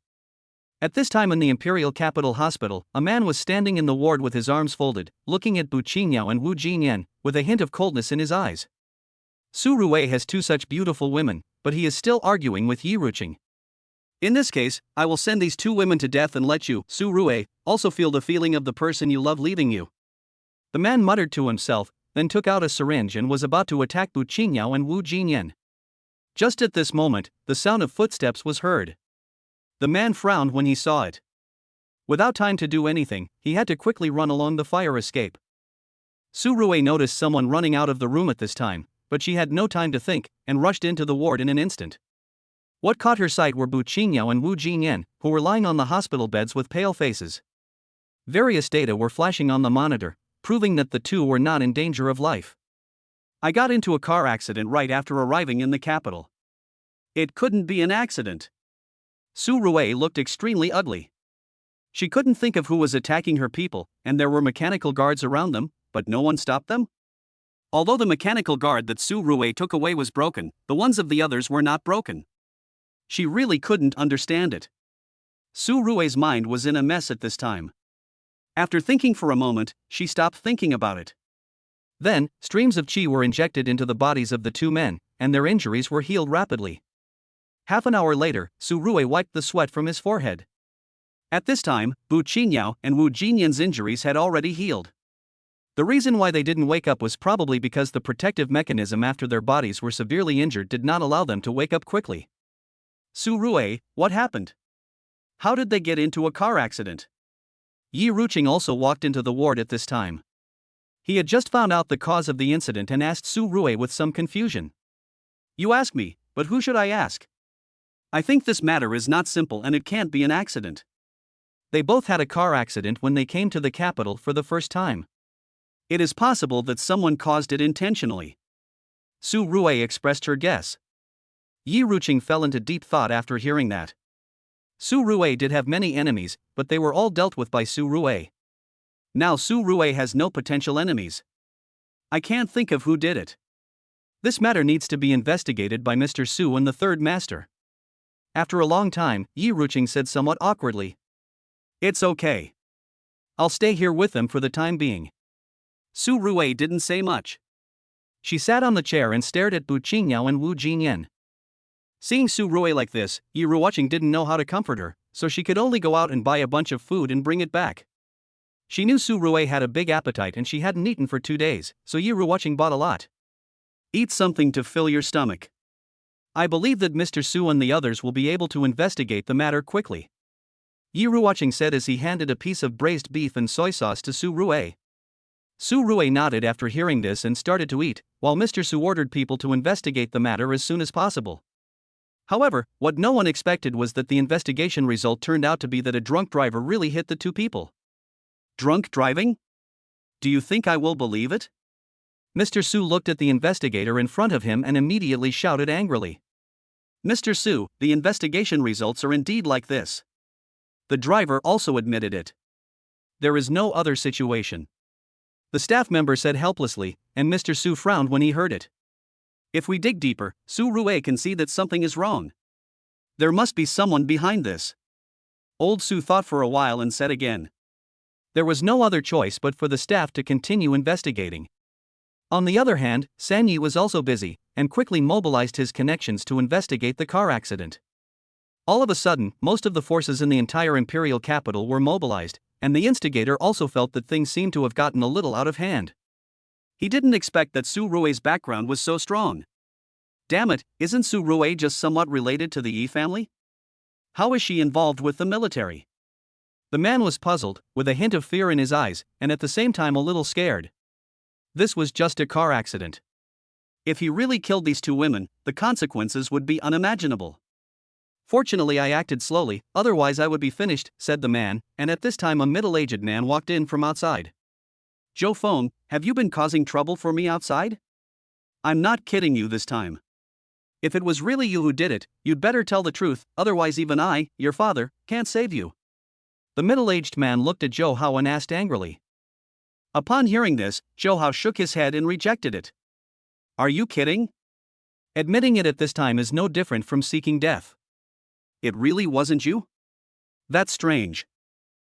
S1: At this time in the Imperial Capital Hospital, a man was standing in the ward with his arms folded, looking at Bu Qingyao and Wu Jinyan, with a hint of coldness in his eyes. Su Rui has two such beautiful women, but he is still arguing with Yi Ruqing. In this case, I will send these two women to death and let you, Su Rui, also feel the feeling of the person you love leaving you. The man muttered to himself, then took out a syringe and was about to attack Bu Qingyao and Wu Jinyan. Just at this moment, the sound of footsteps was heard. The man frowned when he saw it. Without time to do anything, he had to quickly run along the fire escape. Su Rui noticed someone running out of the room at this time, but she had no time to think, and rushed into the ward in an instant. What caught her sight were Bu Qingyao and Wu Jinyan, who were lying on the hospital beds with pale faces. Various data were flashing on the monitor, proving that the two were not in danger of life. I got into a car accident right after arriving in the capital. It couldn't be an accident. Su Rui looked extremely ugly. She couldn't think of who was attacking her people, and there were mechanical guards around them, but no one stopped them? Although the mechanical guard that Su Rui took away was broken, the ones of the others were not broken. She really couldn't understand it. Su Rui's mind was in a mess at this time. After thinking for a moment, she stopped thinking about it. Then, streams of qi were injected into the bodies of the two men, and their injuries were healed rapidly. Half an hour later, Su Rui wiped the sweat from his forehead. At this time, Bu Qingyao and Wu Jinyan's injuries had already healed. The reason why they didn't wake up was probably because the protective mechanism after their bodies were severely injured did not allow them to wake up quickly. Su Rui, what happened? How did they get into a car accident? Yi Ruqing also walked into the ward at this time. He had just found out the cause of the incident and asked Su Rui with some confusion. You ask me, but who should I ask? I think this matter is not simple and it can't be an accident. They both had a car accident when they came to the capital for the first time. It is possible that someone caused it intentionally. Su Rui expressed her guess. Yi Ruqing fell into deep thought after hearing that. Su Rui did have many enemies, but they were all dealt with by Su Rui. Now Su Rui has no potential enemies. I can't think of who did it. This matter needs to be investigated by Mr. Su and the third master. After a long time, Yi Ruqing said somewhat awkwardly. It's okay. I'll stay here with them for the time being. Su Rui didn't say much. She sat on the chair and stared at Bu Qingyao and Wu Jinyan. Seeing Su Rui like this, Yi Ruqing didn't know how to comfort her, so she could only go out and buy a bunch of food and bring it back. She knew Su Rui had a big appetite and she hadn't eaten for 2 days, so Yi Ruqing bought a lot. Eat something to fill your stomach. I believe that Mr. Su and the others will be able to investigate the matter quickly. Yi Ruqing said as he handed a piece of braised beef and soy sauce to Su Rui. Su Rui nodded after hearing this and started to eat, while Mr. Su ordered people to investigate the matter as soon as possible. However, what no one expected was that the investigation result turned out to be that a drunk driver really hit the two people. Drunk driving? Do you think I will believe it? Mr. Su looked at the investigator in front of him and immediately shouted angrily. Mr. Su, the investigation results are indeed like this. The driver also admitted it. There is no other situation. The staff member said helplessly, and Mr. Su frowned when he heard it. If we dig deeper, Su Rui can see that something is wrong. There must be someone behind this. Old Su thought for a while and said again. There was no other choice but for the staff to continue investigating. On the other hand, San Yi was also busy, and quickly mobilized his connections to investigate the car accident. All of a sudden, most of the forces in the entire imperial capital were mobilized, and the instigator also felt that things seemed to have gotten a little out of hand. He didn't expect that Su Rui's background was so strong. Damn it, isn't Su Rui just somewhat related to the Yi family? How is she involved with the military? The man was puzzled, with a hint of fear in his eyes, and at the same time a little scared. This was just a car accident. If he really killed these two women, the consequences would be unimaginable. Fortunately, I acted slowly, otherwise I would be finished, said the man, and at this time a middle-aged man walked in from outside. Joe Phone, have you been causing trouble for me outside? I'm not kidding you this time. If it was really you who did it, you'd better tell the truth, otherwise even I, your father, can't save you. The middle-aged man looked at Joe Hao and asked angrily. Upon hearing this, Joe Hao shook his head and rejected it. Are you kidding? Admitting it at this time is no different from seeking death. It really wasn't you? That's strange.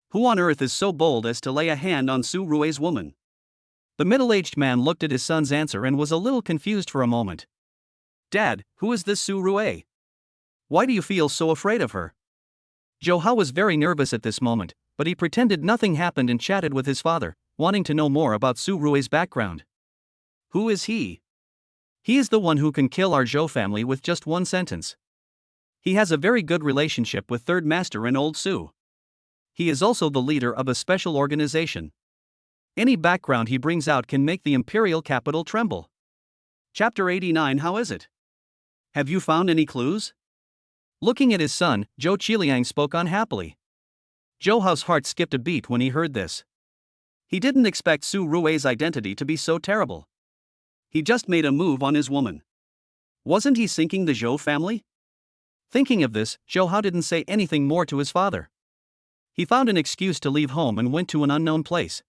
S1: Who on earth is so bold as to lay a hand on Su Rui's woman? The middle-aged man looked at his son's answer and was a little confused for a moment. Dad, who is this Su Rui? Why do you feel so afraid of her? Joe Hao was very nervous at this moment, but he pretended nothing happened and chatted with his father, wanting to know more about Su Rui's background. Who is he? He is the one who can kill our Zhou family with just one sentence. He has a very good relationship with Third Master and Old Su. He is also the leader of a special organization. Any background he brings out can make the imperial capital tremble. Chapter 89. How is it? Have you found any clues? Looking at his son, Zhou Qiliang spoke unhappily. Zhou Hao's heart skipped a beat when he heard this. He didn't expect Su Rui's identity to be so terrible. He just made a move on his woman. Wasn't he sinking the Zhou family? Thinking of this, Zhou Hao didn't say anything more to his father. He found an excuse to leave home and went to an unknown place.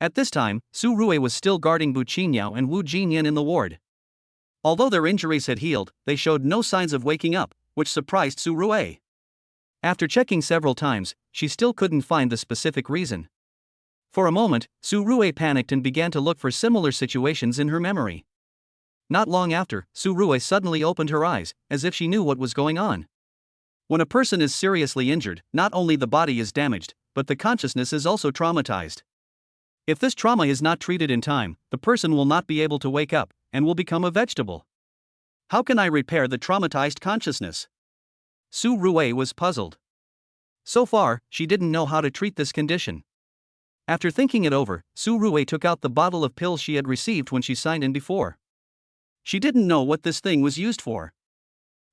S1: At this time, Su Rui was still guarding Bu Qingyao and Wu Jinyan in the ward. Although their injuries had healed, they showed no signs of waking up, which surprised Su Rui. After checking several times, she still couldn't find the specific reason. For a moment, Su Rui panicked and began to look for similar situations in her memory. Not long after, Su Rui suddenly opened her eyes, as if she knew what was going on. When a person is seriously injured, not only the body is damaged, but the consciousness is also traumatized. If this trauma is not treated in time, the person will not be able to wake up, and will become a vegetable. How can I repair the traumatized consciousness? Su Rui was puzzled. So far, she didn't know how to treat this condition. After thinking it over, Su Rui took out the bottle of pills she had received when she signed in before. She didn't know what this thing was used for.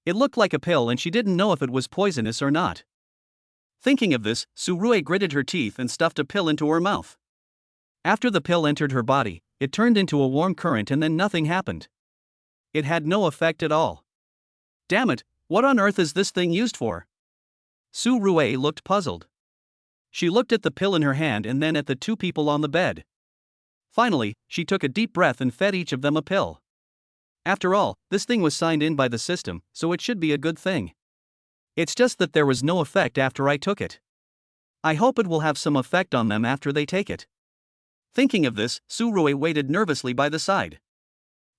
S1: It looked like a pill and she didn't know if it was poisonous or not. Thinking of this, Su Rui gritted her teeth and stuffed a pill into her mouth. After the pill entered her body, it turned into a warm current and then nothing happened. It had no effect at all. Damn it, what on earth is this thing used for? Su Rui looked puzzled. She looked at the pill in her hand and then at the two people on the bed. Finally, she took a deep breath and fed each of them a pill. After all, this thing was signed in by the system, so it should be a good thing. It's just that there was no effect after I took it. I hope it will have some effect on them after they take it. Thinking of this, Su Rui waited nervously by the side.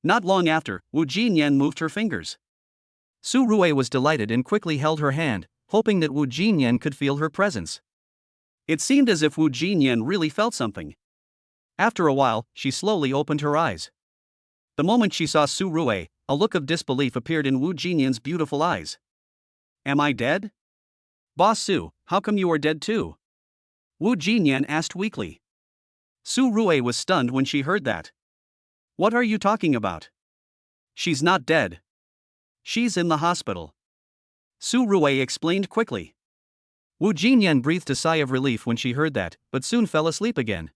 S1: Not long after, Wu Jinyan moved her fingers. Su Rui was delighted and quickly held her hand, hoping that Wu Jinyan could feel her presence. It seemed as if Wu Jinyan really felt something. After a while, she slowly opened her eyes. The moment she saw Su Rui, a look of disbelief appeared in Wu Jinyan's beautiful eyes. Am I dead? Boss Su, how come you are dead too? Wu Jinyan asked weakly. Su Rui was stunned when she heard that. What are you talking about? She's not dead. She's in the hospital. Su Rui explained quickly. Wu Jinyan breathed a sigh of relief when she heard that, but soon fell asleep again.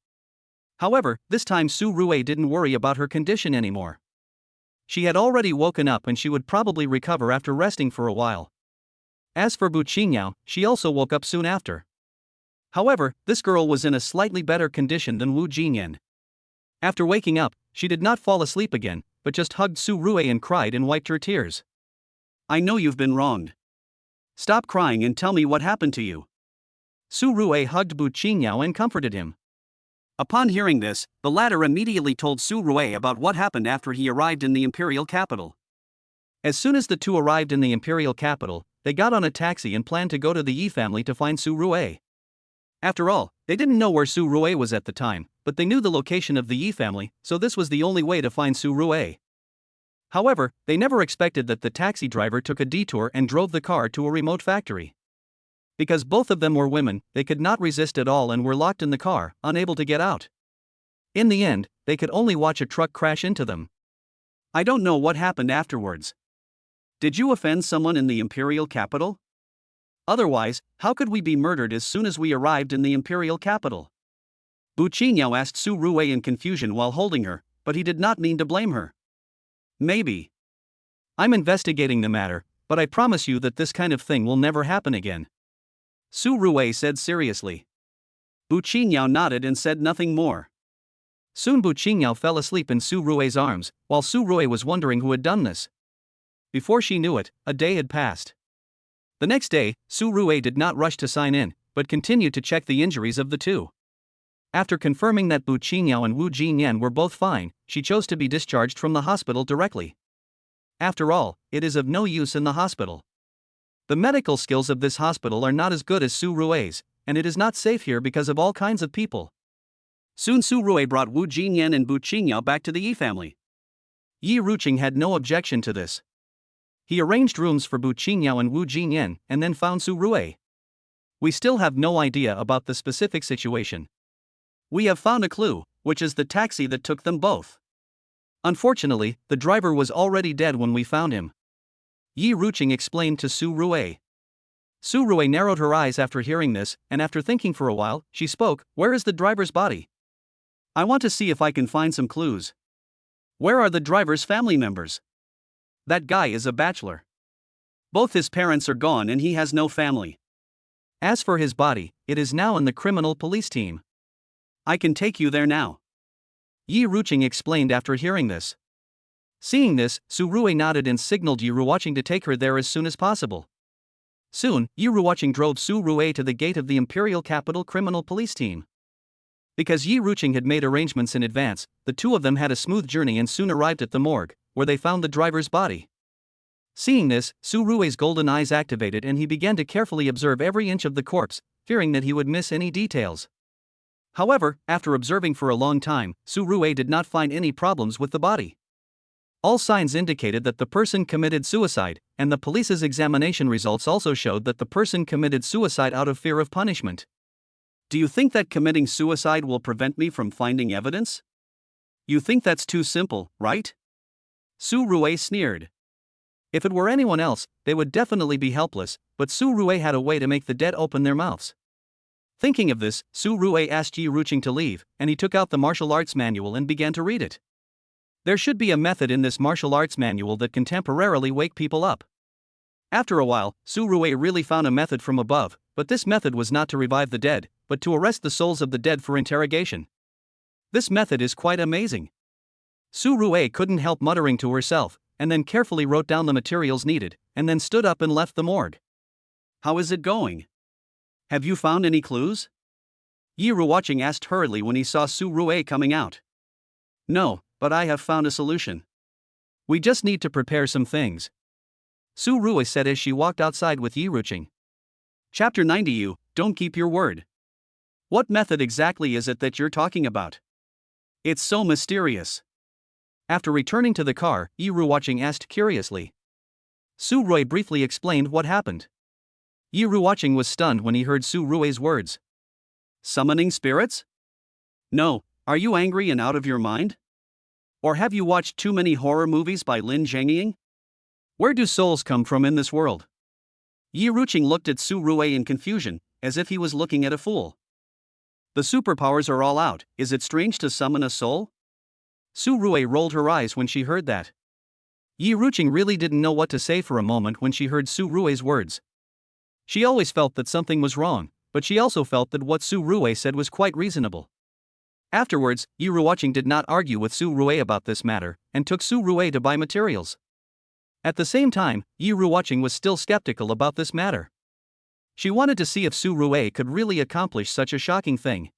S1: However, this time Su Rui didn't worry about her condition anymore. She had already woken up and she would probably recover after resting for a while. As for Bu Qingyao, she also woke up soon after. However, this girl was in a slightly better condition than Wu Jinyan. After waking up, she did not fall asleep again, but just hugged Su Rui and cried and wiped her tears. I know you've been wronged. Stop crying and tell me what happened to you. Su Rui hugged Bu Qingyao and comforted him. Upon hearing this, the latter immediately told Su Rui about what happened after he arrived in the imperial capital. As soon as the two arrived in the imperial capital, they got on a taxi and planned to go to the Yi family to find Su Rui. After all, they didn't know where Su Rui was at the time, but they knew the location of the Yi family, so this was the only way to find Su Rui. However, they never expected that the taxi driver took a detour and drove the car to a remote factory. Because both of them were women, they could not resist at all and were locked in the car, unable to get out. In the end, they could only watch a truck crash into them. I don't know what happened afterwards. Did you offend someone in the imperial capital? Otherwise, how could we be murdered as soon as we arrived in the imperial capital? Bu Qingyao asked Su Ruwei in confusion while holding her, but he did not mean to blame her. Maybe. I'm investigating the matter, but I promise you that this kind of thing will never happen again. Su Ruwei said seriously. Bu Qingyao nodded and said nothing more. Soon Bu Qingyao fell asleep in Su Ruwei's arms, while Su Ruwei was wondering who had done this. Before she knew it, a day had passed. The next day, Su Ruwei did not rush to sign in, but continued to check the injuries of the two. After confirming that Bu Qingyao and Wu Jinyan were both fine, she chose to be discharged from the hospital directly. After all, it is of no use in the hospital. The medical skills of this hospital are not as good as Su Ruwei's, and it is not safe here because of all kinds of people. Soon Su Ruwei brought Wu Jinyan and Bu Qingyao back to the Yi family. Yi Ruqing had no objection to this. He arranged rooms for Bu Qingyao and Wu Jinyan and then found Su Ruwei. We still have no idea about the specific situation. We have found a clue, which is the taxi that took them both. Unfortunately, the driver was already dead when we found him. Yi Ruqing explained to Su Ruwei. Su Ruwei narrowed her eyes after hearing this, and after thinking for a while, she spoke, "Where is the driver's body? I want to see if I can find some clues. Where are the driver's family members? That guy is a bachelor. Both his parents are gone and he has no family. As for his body, it is now in the criminal police team. I can take you there now." Yi Ruqing explained after hearing this. Seeing this, Su Ruwei nodded and signaled Yi Ruqing to take her there as soon as possible. Soon, Yi Ruqing drove Su Ruwei to the gate of the Imperial Capital Criminal Police Team. Because Yi Ruqing had made arrangements in advance, the two of them had a smooth journey and soon arrived at the morgue, where they found the driver's body. Seeing this, Su Ruwei's golden eyes activated and he began to carefully observe every inch of the corpse, fearing that he would miss any details. However, after observing for a long time, Su Ruwei did not find any problems with the body. All signs indicated that the person committed suicide, and the police's examination results also showed that the person committed suicide out of fear of punishment. Do you think that committing suicide will prevent me from finding evidence? You think that's too simple, right? Su Ruwei sneered. If it were anyone else, they would definitely be helpless, but Su Ruwei had a way to make the dead open their mouths. Thinking of this, Su Ruwei asked Yi Ruqing to leave, and he took out the martial arts manual and began to read it. There should be a method in this martial arts manual that can temporarily wake people up. After a while, Su Ruwei really found a method from above, but this method was not to revive the dead, but to arrest the souls of the dead for interrogation. This method is quite amazing. Su Ruwei couldn't help muttering to herself, and then carefully wrote down the materials needed, and then stood up and left the morgue. How is it going? Have you found any clues? Yi Ruqing asked hurriedly when he saw Su Ruwei coming out. No, but I have found a solution. We just need to prepare some things. Su Ruwei said as she walked outside with Yi Ruqing. Chapter 90. You don't keep your word. What method exactly is it that you're talking about? It's so mysterious. After returning to the car, Yi Ruqing asked curiously. Su Ruwei briefly explained what happened. Yi Ruqing was stunned when he heard Su Ruwei's words. Summoning spirits? No, are you angry and out of your mind? Or have you watched too many horror movies by Lin Zhangying? Where do souls come from in this world? Yi Ruqing looked at Su Ruwei in confusion, as if he was looking at a fool. The superpowers are all out, is it strange to summon a soul? Su Ruwei rolled her eyes when she heard that. Yi Ruqing really didn't know what to say for a moment when she heard Su Ruwei's words. She always felt that something was wrong, but she also felt that what Su Ruwei said was quite reasonable. Afterwards, Yi Ruqing did not argue with Su Ruwei about this matter, and took Su Ruwei to buy materials. At the same time, Yi Ruqing was still skeptical about this matter. She wanted to see if Su Ruwei could really accomplish such a shocking thing.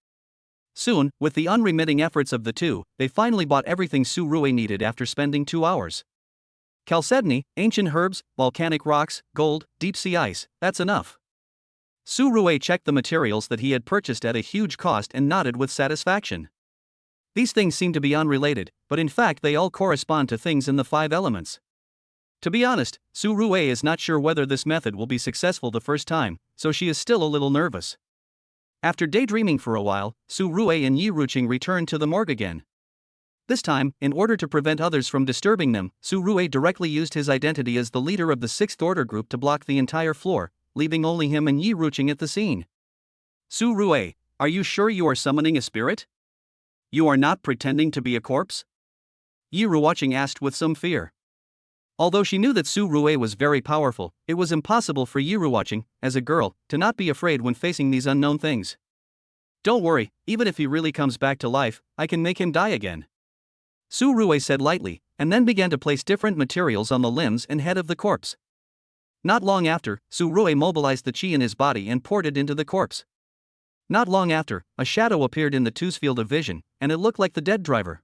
S1: Soon, with the unremitting efforts of the two, they finally bought everything Su Ruwei needed after spending 2 hours. Chalcedony, ancient herbs, volcanic rocks, gold, deep-sea ice, that's enough. Su Ruwei checked the materials that he had purchased at a huge cost and nodded with satisfaction. These things seem to be unrelated, but in fact they all correspond to things in the 5 elements. To be honest, Su Ruwei is not sure whether this method will be successful the first time, so she is still a little nervous. After daydreaming for a while, Su Ruwei and Yi Ruqing returned to the morgue again. This time, in order to prevent others from disturbing them, Su Rue directly used his identity as the leader of the Sixth Order group to block the entire floor, leaving only him and Yi Ruqing at the scene. Su Rue, are you sure you are summoning a spirit? You are not pretending to be a corpse? Yi Ruqing asked with some fear. Although she knew that Su Rue was very powerful, it was impossible for Yi Ruqing, as a girl, to not be afraid when facing these unknown things. Don't worry, even if he really comes back to life, I can make him die again. Su Rue said lightly, and then began to place different materials on the limbs and head of the corpse. Not long after, Su Rue mobilized the qi in his body and poured it into the corpse. Not long after, a shadow appeared in the two's field of vision, and it looked like the dead driver.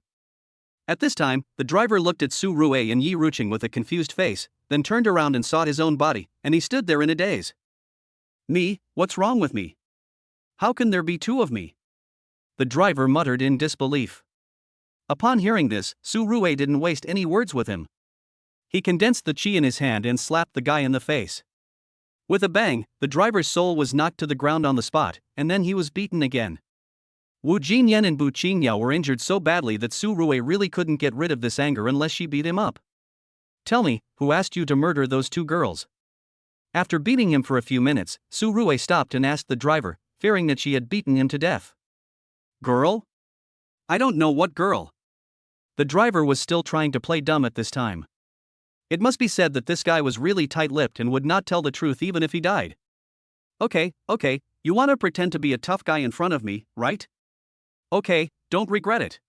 S1: At this time, the driver looked at Su Rue and Yi Ruqing with a confused face, then turned around and saw his own body, and he stood there in a daze. Me, what's wrong with me? How can there be two of me? The driver muttered in disbelief. Upon hearing this, Su Rue didn't waste any words with him. He condensed the qi in his hand and slapped the guy in the face. With a bang, the driver's soul was knocked to the ground on the spot, and then he was beaten again. Wu Jinyan and Bu Qingyao were injured so badly that Su Rue really couldn't get rid of this anger unless she beat him up. Tell me, who asked you to murder those two girls? After beating him for a few minutes, Su Rue stopped and asked the driver, fearing that she had beaten him to death. Girl? I don't know what girl. The driver was still trying to play dumb at this time. It must be said that this guy was really tight-lipped and would not tell the truth even if he died. Okay, you wanna pretend to be a tough guy in front of me, right? Okay, don't regret it.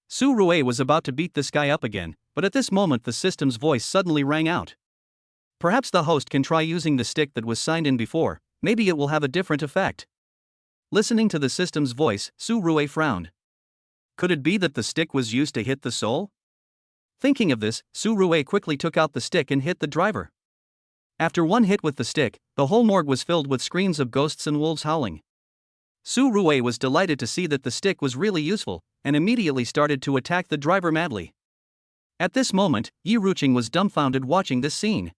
S1: Su Rue was about to beat this guy up again, but at this moment the system's voice suddenly rang out. Perhaps the host can try using the stick that was signed in before, maybe it will have a different effect. Listening to the system's voice, Su Rue frowned. Could it be that the stick was used to hit the soul? Thinking of this, Su Rue quickly took out the stick and hit the driver. After one hit with the stick, the whole morgue was filled with screams of ghosts and wolves howling. Su Rue was delighted to see that the stick was really useful, and immediately started to attack the driver madly. At this moment, Yi Ruqing was dumbfounded watching this scene.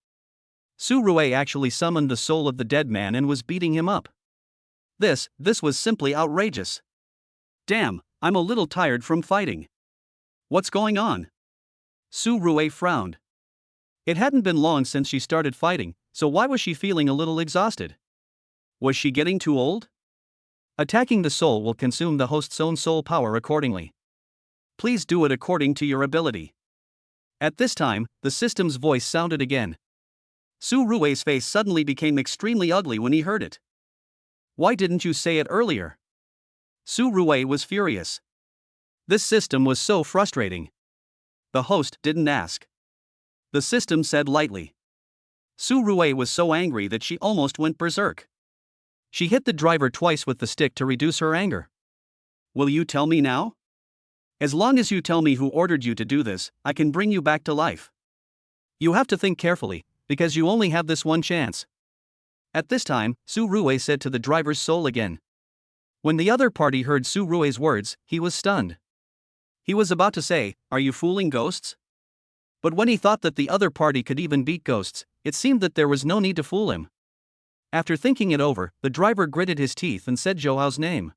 S1: Su Rue actually summoned the soul of the dead man and was beating him up. This was simply outrageous. Damn, I'm a little tired from fighting. What's going on? Su Rue frowned. It hadn't been long since she started fighting, so why was she feeling a little exhausted? Was she getting too old? Attacking the soul will consume the host's own soul power accordingly. Please do it according to your ability. At this time, the system's voice sounded again. Su Rue's face suddenly became extremely ugly when he heard it. Why didn't you say it earlier? Su Rue was furious. This system was so frustrating. The host didn't ask. The system said lightly. Su Rue was so angry that she almost went berserk. She hit the driver twice with the stick to reduce her anger. Will you tell me now? As long as you tell me who ordered you to do this, I can bring you back to life. You have to think carefully, because you only have this one chance. At this time, Su Rue said to the driver's soul again. When the other party heard Su Rue's words, he was stunned. He was about to say, "Are you fooling ghosts?" But when he thought that the other party could even beat ghosts, it seemed that there was no need to fool him. After thinking it over, the driver gritted his teeth and said Zhou Hao's name.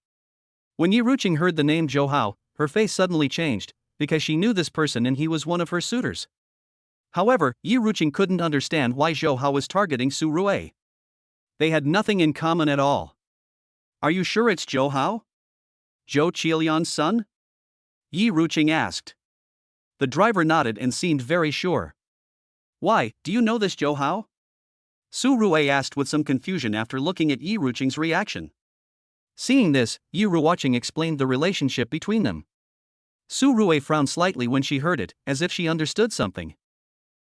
S1: When Yi Ruqing heard the name Zhou Hao, her face suddenly changed, because she knew this person and he was one of her suitors. However, Yi Ruqing couldn't understand why Zhou Hao was targeting Su Rue. They had nothing in common at all. Are you sure it's Zhou Hao? Zhou Qiulian's son? Yi Ruqing asked. The driver nodded and seemed very sure. Why, do you know this Zhou Hao? Su Rue asked with some confusion after looking at Yi Ruqing's reaction. Seeing this, Yi Ruqing explained the relationship between them. Su Rue frowned slightly when she heard it, as if she understood something.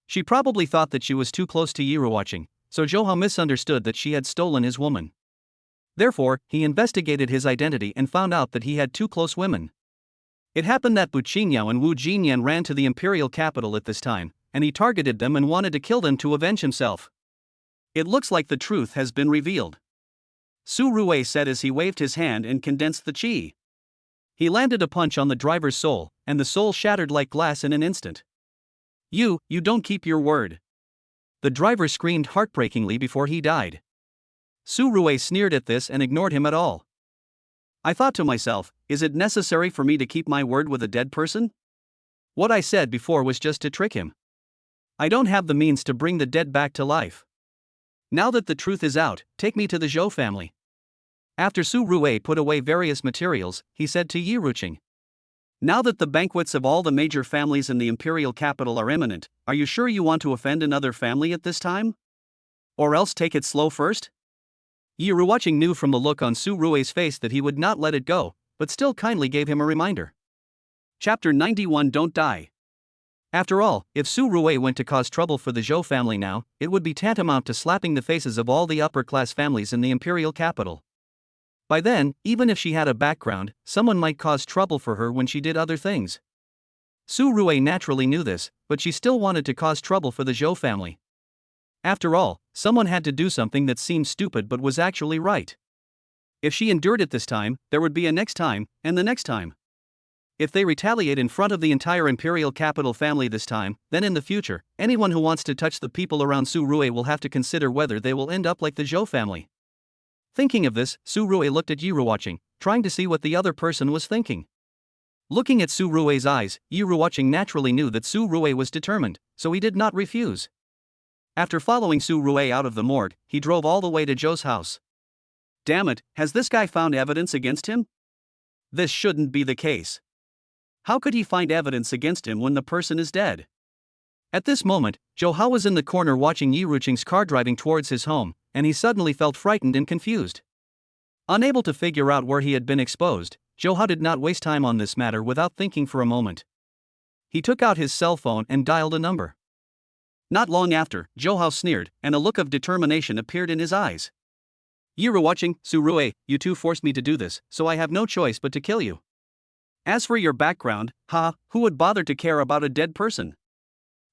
S1: She probably thought that she was too close to Yi Ruqing, so Zhou Hao misunderstood that she had stolen his woman. Therefore, he investigated his identity and found out that he had two close women. It happened that Bu Qingyao and Wu Jinyan ran to the imperial capital at this time, and he targeted them and wanted to kill them to avenge himself. It looks like the truth has been revealed. Su Rue said as he waved his hand and condensed the qi. He landed a punch on the driver's soul, and the soul shattered like glass in an instant. You don't keep your word. The driver screamed heartbreakingly before he died. Su Rue sneered at this and ignored him at all. I thought to myself, is it necessary for me to keep my word with a dead person? What I said before was just to trick him. I don't have the means to bring the dead back to life. Now that the truth is out, take me to the Zhou family. After Su Rui put away various materials, he said to Yi Ruqing, now that the banquets of all the major families in the imperial capital are imminent, are you sure you want to offend another family at this time? Or else take it slow first? Yi Ruqing knew from the look on Su Rui's face that he would not let it go, but still kindly gave him a reminder. Chapter 91 Don't Die. After all, if Su Rui went to cause trouble for the Zhou family now, it would be tantamount to slapping the faces of all the upper-class families in the imperial capital. By then, even if she had a background, someone might cause trouble for her when she did other things. Su Rui naturally knew this, but she still wanted to cause trouble for the Zhou family. After all, someone had to do something that seemed stupid but was actually right. If she endured it this time, there would be a next time, and the next time. If they retaliate in front of the entire imperial capital family this time, then in the future, anyone who wants to touch the people around Su Rui will have to consider whether they will end up like the Zhou family. Thinking of this, Su Rui looked at Yi Ruqing, trying to see what the other person was thinking. Looking at Su Rui's eyes, Yi Ruqing naturally knew that Su Rui was determined, so he did not refuse. After following Su Rui out of the morgue, he drove all the way to Zhou's house. Damn it, has this guy found evidence against him? This shouldn't be the case. How could he find evidence against him when the person is dead? At this moment, Zhou Hao was in the corner watching Yi Ruqing's car driving towards his home, and he suddenly felt frightened and confused. Unable to figure out where he had been exposed, Zhou Hao did not waste time on this matter without thinking for a moment. He took out his cell phone and dialed a number. Not long after, Zhou Hao sneered, and a look of determination appeared in his eyes. Yi Ruqing, Su Rui, you two forced me to do this, so I have no choice but to kill you. As for your background, who would bother to care about a dead person?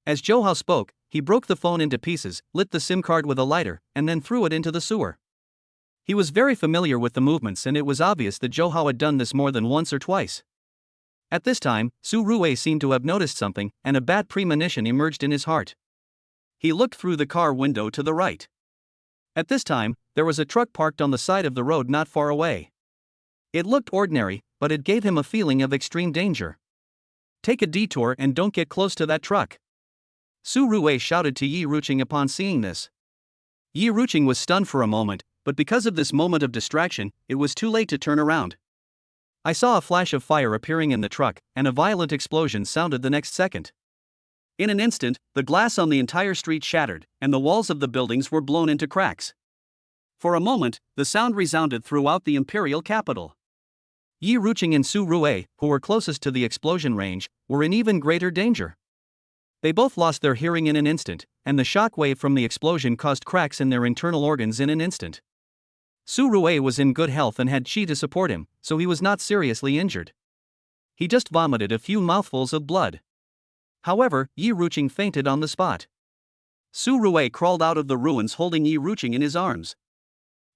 S1: As Zhou Hao spoke, he broke the phone into pieces, lit the SIM card with a lighter, and then threw it into the sewer. He was very familiar with the movements, and it was obvious that Zhou Hao had done this more than once or twice. At this time, Su Rui seemed to have noticed something, and a bad premonition emerged in his heart. He looked through the car window to the right. At this time, there was a truck parked on the side of the road not far away. It looked ordinary, but it gave him a feeling of extreme danger. Take a detour and don't get close to that truck. Su Rui shouted to Yi Ruqing upon seeing this. Yi Ruqing was stunned for a moment, but because of this moment of distraction, it was too late to turn around. I saw a flash of fire appearing in the truck, and a violent explosion sounded the next second. In an instant, the glass on the entire street shattered, and the walls of the buildings were blown into cracks. For a moment, the sound resounded throughout the imperial capital. Yi Ruqing and Su Rui, who were closest to the explosion range, were in even greater danger. They both lost their hearing in an instant, and the shock wave from the explosion caused cracks in their internal organs in an instant. Su Rui was in good health and had qi to support him, so he was not seriously injured. He just vomited a few mouthfuls of blood. However, Yi Ruqing fainted on the spot. Su Rui crawled out of the ruins holding Yi Ruqing in his arms.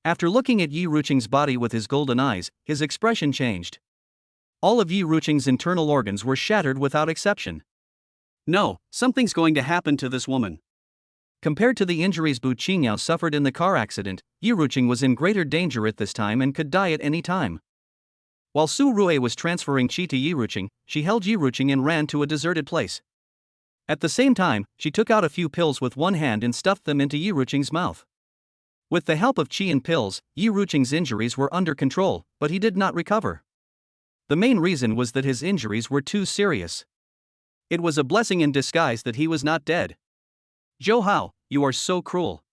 S1: After looking at Yi Ruqing's body with his golden eyes, his expression changed. All of Yi Ruqing's internal organs were shattered without exception. No, something's going to happen to this woman. Compared to the injuries Bu Qingyao suffered in the car accident, Yi Ruqing was in greater danger at this time and could die at any time. While Su Rui was transferring qi to Yi Ruqing, she held Yi Ruqing and ran to a deserted place. At the same time, she took out a few pills with one hand and stuffed them into Yi Ruqing's mouth. With the help of qi and pills, Yi Ruqing's injuries were under control, but he did not recover. The main reason was that his injuries were too serious. It was a blessing in disguise that he was not dead. Zhou Hao, you are so cruel.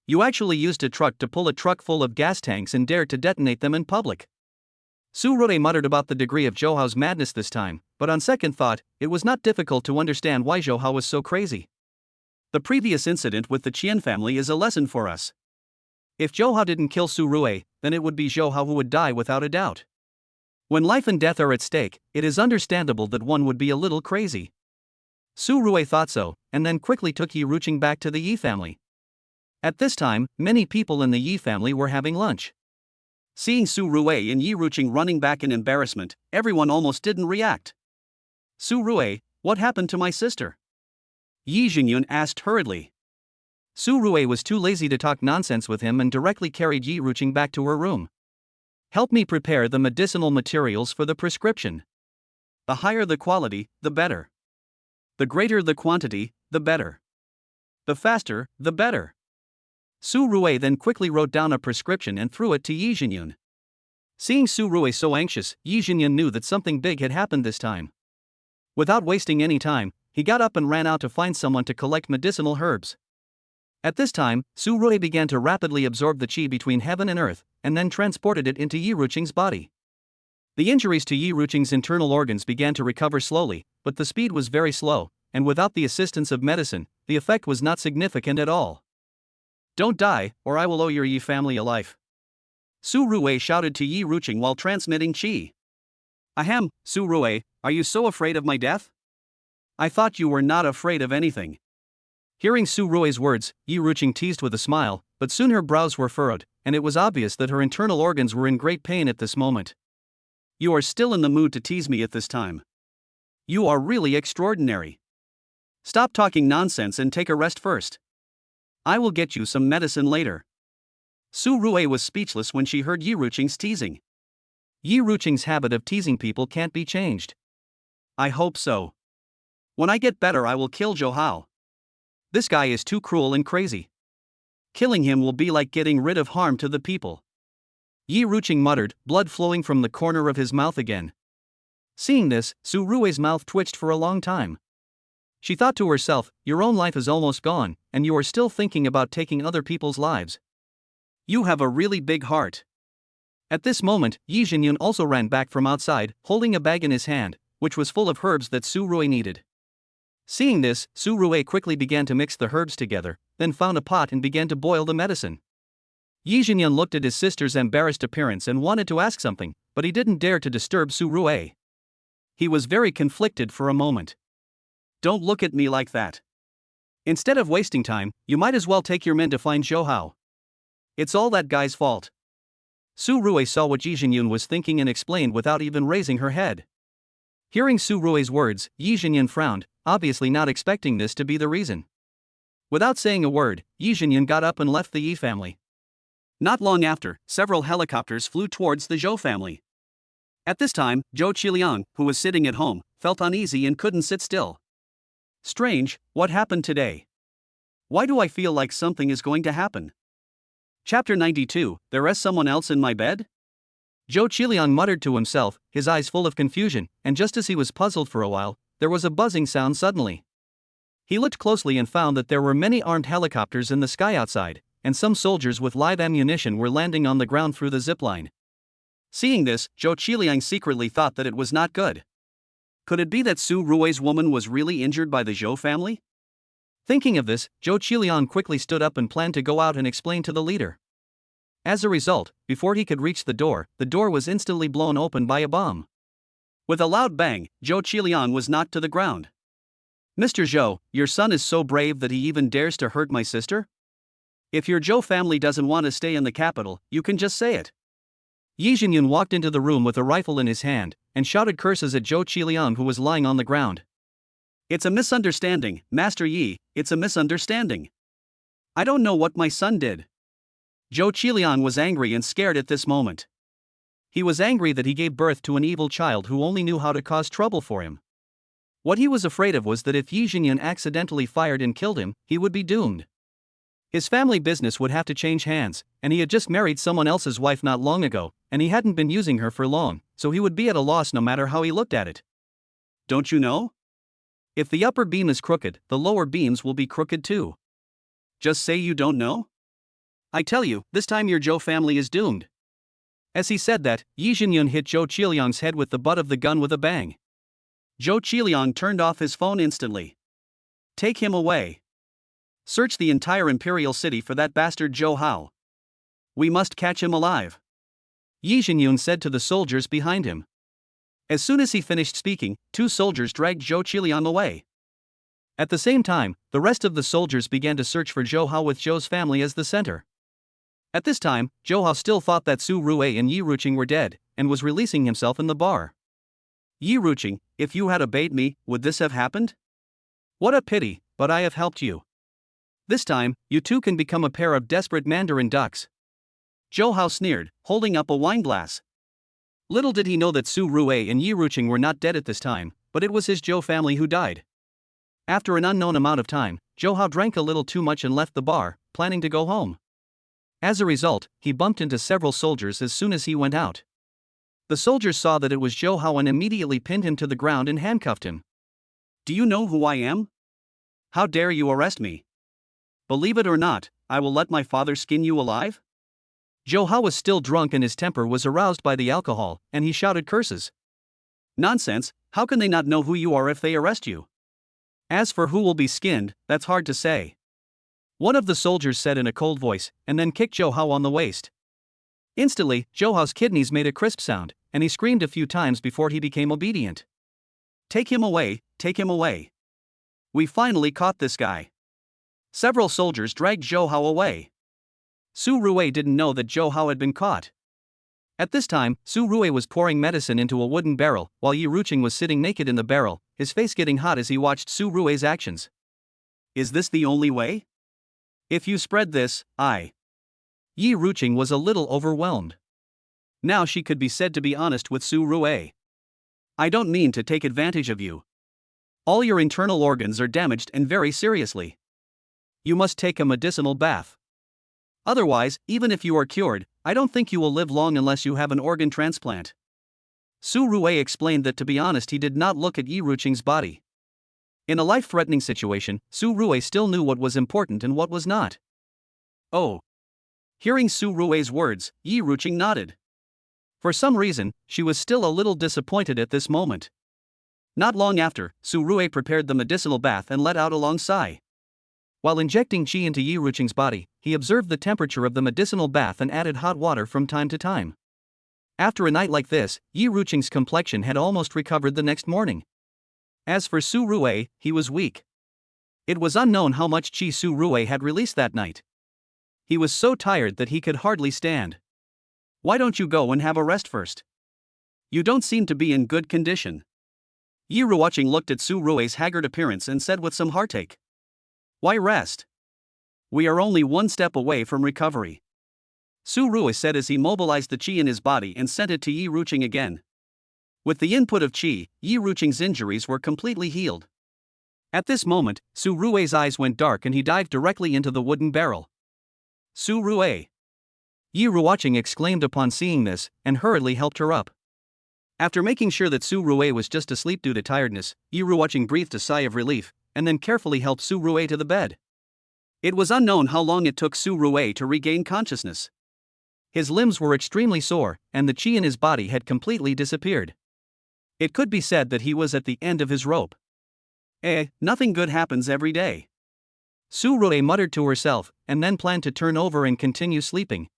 S1: You actually used a truck to pull a truck full of gas tanks and dared to detonate them in public. Su Rui muttered about the degree of Zhou Hao's madness this time, but on second thought, it was not difficult to understand why Zhou Hao was so crazy. The previous incident with the Qian family is a lesson for us. If Zhou Hao didn't kill Su Rui, then it would be Zhou Hao who would die without a doubt. When life and death are at stake, it is understandable that one would be a little crazy. Su Rui thought so, and then quickly took Yi Ruqing back to the Yi family. At this time, many people in the Yi family were having lunch. Seeing Su Rui and Yi Ruqing running back in embarrassment, everyone almost didn't react. Su Rui, what happened to my sister? Yi Jingyun asked hurriedly. Su Rui was too lazy to talk nonsense with him and directly carried Yi Ruqing back to her room. Help me prepare the medicinal materials for the prescription. the higher the quality, the better. The greater the quantity, the better. The faster, the better. Su Rui then quickly wrote down a prescription and threw it to Yi Jinyun. Seeing Su Rui so anxious, Yi Jinyun knew that something big had happened this time. Without wasting any time, he got up and ran out to find someone to collect medicinal herbs. At this time, Su Rui began to rapidly absorb the qi between heaven and earth, and then transported it into Yi Ruqing's body. The injuries to Yi Ruqing's internal organs began to recover slowly, but the speed was very slow, and without the assistance of medicine, the effect was not significant at all. "Don't die, or I will owe your Yi family a life," Su Rui shouted to Yi Ruqing while transmitting qi. "Ahem, Su Rui, are you so afraid of my death? I thought you were not afraid of anything." Hearing Su Rui's words, Yi Ruqing teased with a smile, but soon her brows were furrowed, and it was obvious that her internal organs were in great pain at this moment. "You are still in the mood to tease me at this time. You are really extraordinary. Stop talking nonsense and take a rest first. I will get you some medicine later." Su Rui was speechless when she heard Yi Ruqing's teasing. Yi Ruqing's habit of teasing people can't be changed. "I hope so. When I get better I will kill Zhou Hao. This guy is too cruel and crazy. Killing him will be like getting rid of harm to the people." Yi Ruqing muttered, blood flowing from the corner of his mouth again. Seeing this, Su Rui's mouth twitched for a long time. She thought to herself, "Your own life is almost gone, and you are still thinking about taking other people's lives. You have a really big heart." At this moment, Yi Jinyun also ran back from outside, holding a bag in his hand, which was full of herbs that Su Rui needed. Seeing this, Su Rui quickly began to mix the herbs together, then found a pot and began to boil the medicine. Yi Jinyun looked at his sister's embarrassed appearance and wanted to ask something, but he didn't dare to disturb Su Rui. He was very conflicted for a moment. "Don't look at me like that. Instead of wasting time, you might as well take your men to find Zhou Hao. It's all that guy's fault." Su Rui saw what Yi Jinyun was thinking and explained without even raising her head. Hearing Su Rui's words, Yi Jinyun frowned, obviously not expecting this to be the reason. Without saying a word, Yi Jinyun got up and left the Yi family. Not long after, several helicopters flew towards the Zhou family. At this time, Zhou Qiliang, who was sitting at home, felt uneasy and couldn't sit still. "Strange, what happened today? Why do I feel like something is going to happen?" Chapter 92, There is someone else in my bed? Zhou Qiliang muttered to himself, his eyes full of confusion, and just as he was puzzled for a while, there was a buzzing sound suddenly. He looked closely and found that there were many armed helicopters in the sky outside, and some soldiers with live ammunition were landing on the ground through the zipline. Seeing this, Zhou Qiliang secretly thought that it was not good. Could it be that Su Rui's woman was really injured by the Zhou family? Thinking of this, Zhou Qiliang quickly stood up and planned to go out and explain to the leader. As a result, before he could reach the door was instantly blown open by a bomb. With a loud bang, Zhou Qiliang was knocked to the ground. "Mr. Zhou, your son is so brave that he even dares to hurt my sister? If your Zhou family doesn't want to stay in the capital, you can just say it." Yi Jinyun walked into the room with a rifle in his hand, and shouted curses at Zhou Qiliang who was lying on the ground. "It's a misunderstanding, Master Yi, it's a misunderstanding. I don't know what my son did." Zhou Qiliang was angry and scared at this moment. He was angry that he gave birth to an evil child who only knew how to cause trouble for him. What he was afraid of was that if Yi Jinyun accidentally fired and killed him, he would be doomed. His family business would have to change hands, and he had just married someone else's wife not long ago, and he hadn't been using her for long, so he would be at a loss no matter how he looked at it. "Don't you know? If the upper beam is crooked, the lower beams will be crooked too. Just say you don't know? I tell you, this time your Zhou family is doomed." As he said that, Yi Jinyun hit Zhou Qiliang's head with the butt of the gun with a bang. Zhou Qiliang turned off his phone instantly. "Take him away. Search the entire imperial city for that bastard Zhou Hao. We must catch him alive," Yi Jinyun said to the soldiers behind him. As soon as he finished speaking, 2 soldiers dragged Zhou Qiliang away. At the same time, the rest of the soldiers began to search for Zhou Hao with Zhou's family as the center. At this time, Zhou Hao still thought that Su Rui and Yi Ruqing were dead, and was releasing himself in the bar. "Yi Ruqing, if you had obeyed me, would this have happened? What a pity, but I have helped you. This time, you two can become a pair of desperate Mandarin ducks." Zhou Hao sneered, holding up a wine glass. Little did he know that Su Ruwei and Yi Ruqing were not dead at this time, but it was his Zhou family who died. After an unknown amount of time, Zhou Hao drank a little too much and left the bar, planning to go home. As a result, he bumped into several soldiers as soon as he went out. The soldiers saw that it was Zhou Hao and immediately pinned him to the ground and handcuffed him. "Do you know who I am? How dare you arrest me? Believe it or not, I will let my father skin you alive?" Zhou Hao was still drunk and his temper was aroused by the alcohol, and he shouted curses. "Nonsense, how can they not know who you are if they arrest you? As for who will be skinned, that's hard to say," one of the soldiers said in a cold voice, and then kicked Zhou Hao on the waist. Instantly, Zhou Hao's kidneys made a crisp sound, and he screamed a few times before he became obedient. "Take him away, take him away. We finally caught this guy." Several soldiers dragged Zhou Hao away. Su Ruwei didn't know that Zhou Hao had been caught. At this time, Su Ruwei was pouring medicine into a wooden barrel, while Yi Ruqing was sitting naked in the barrel, his face getting hot as he watched Su Ruwei's actions. "Is this the only way? If you spread this, Yi Ruqing was a little overwhelmed. Now she could be said to be honest with Su Ruwei. "I don't mean to take advantage of you. All your internal organs are damaged and very seriously. You must take a medicinal bath. Otherwise, even if you are cured, I don't think you will live long unless you have an organ transplant." Su Ruwei explained that to be honest he did not look at Yi Ruqing's body. In a life-threatening situation, Su Ruwei still knew what was important and what was not. "Oh." Hearing Su Ruwei's words, Yi Ruqing nodded. For some reason, she was still a little disappointed at this moment. Not long after, Su Ruwei prepared the medicinal bath and let out a long sigh. While injecting qi into Yi Ruqing's body, he observed the temperature of the medicinal bath and added hot water from time to time. After a night like this, Yi Ruqing's complexion had almost recovered the next morning. As for Su Ruwei, he was weak. It was unknown how much qi Su Ruwei had released that night. He was so tired that he could hardly stand. "Why don't you go and have a rest first? You don't seem to be in good condition." Yi Ruqing looked at Su Ruwei's haggard appearance and said with some heartache, "Why rest? We are only one step away from recovery." Su Ruwei said as he mobilized the qi in his body and sent it to Yi Ruqing again. With the input of qi, Yi Ruqing's injuries were completely healed. At this moment, Su Ruwei's eyes went dark and he dived directly into the wooden barrel. "Su Ruwei!" Yi Ruqing exclaimed upon seeing this, and hurriedly helped her up. After making sure that Su Ruwei was just asleep due to tiredness, Yi Ruqing breathed a sigh of relief, and then carefully helped Su Ruwei to the bed. It was unknown how long it took Su Ruwei to regain consciousness. His limbs were extremely sore, and the qi in his body had completely disappeared. It could be said that he was at the end of his rope. Nothing good happens every day. Su Ruwei muttered to herself, and then planned to turn over and continue sleeping.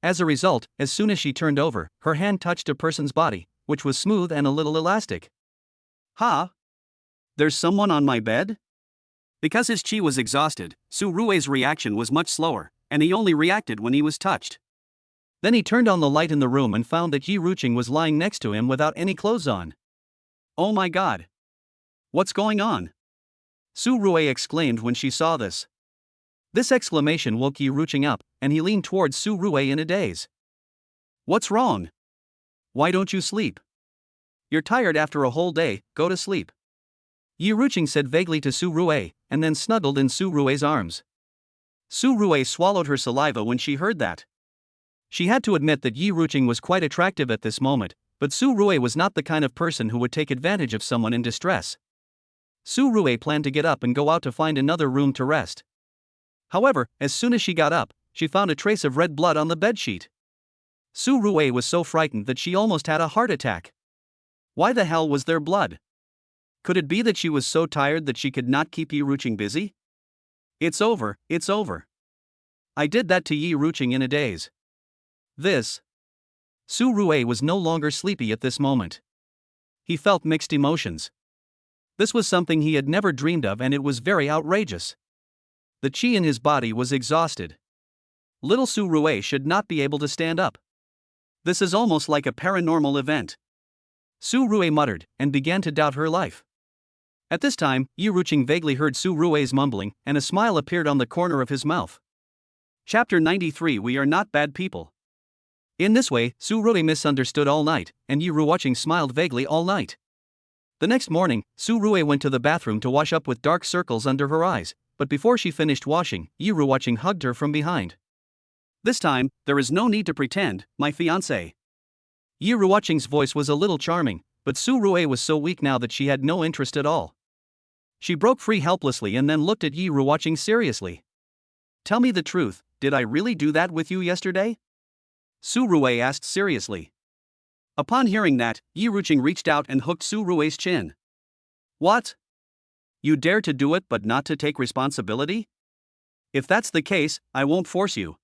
S1: As a result, as soon as she turned over, her hand touched a person's body, which was smooth and a little elastic. "Ha! There's someone on my bed?" Because his qi was exhausted, Su Ruwei's reaction was much slower, and he only reacted when he was touched. Then he turned on the light in the room and found that Yi Ruqing was lying next to him without any clothes on. "Oh my god! What's going on?" Su Ruwei exclaimed when she saw this. This exclamation woke Yi Ruqing up, and he leaned towards Su Ruwei in a daze. "What's wrong? Why don't you sleep? You're tired after a whole day, go to sleep." Yi Ruqing said vaguely to Su Ruwei, and then snuggled in Su Ruwei's arms. Su Ruwei swallowed her saliva when she heard that. She had to admit that Yi Ruqing was quite attractive at this moment, but Su Ruwei was not the kind of person who would take advantage of someone in distress. Su Ruwei planned to get up and go out to find another room to rest. However, as soon as she got up, she found a trace of red blood on the bedsheet. Su Ruwei was so frightened that she almost had a heart attack. Why the hell was there blood? Could it be that she was so tired that she could not keep Yi Ruqing busy? It's over, it's over. I did that to Yi Ruqing in a daze. Su Ruwei was no longer sleepy at this moment. He felt mixed emotions. This was something he had never dreamed of, and it was very outrageous. The qi in his body was exhausted. Little Su Ruwei should not be able to stand up. This is almost like a paranormal event. Su Ruwei muttered, and began to doubt her life. At this time, Yi Ruqing vaguely heard Su Ruwei's mumbling, and a smile appeared on the corner of his mouth. Chapter 93. We are not bad people. In this way, Su Rui misunderstood all night, and Yi Ruoqing smiled vaguely all night. The next morning, Su Rui went to the bathroom to wash up with dark circles under her eyes, but before she finished washing, Yi Ruoqing hugged her from behind. This time, there is no need to pretend, my fiancé. Yi Ruoqing's voice was a little charming, but Su Rui was so weak now that she had no interest at all. She broke free helplessly and then looked at Yi Ruoqing seriously. Tell me the truth, did I really do that with you yesterday? Su Rui asked seriously. Upon hearing that, Yi Ruoqing reached out and hooked Su Rui's chin. What? You dare to do it but not to take responsibility? If that's the case, I won't force you.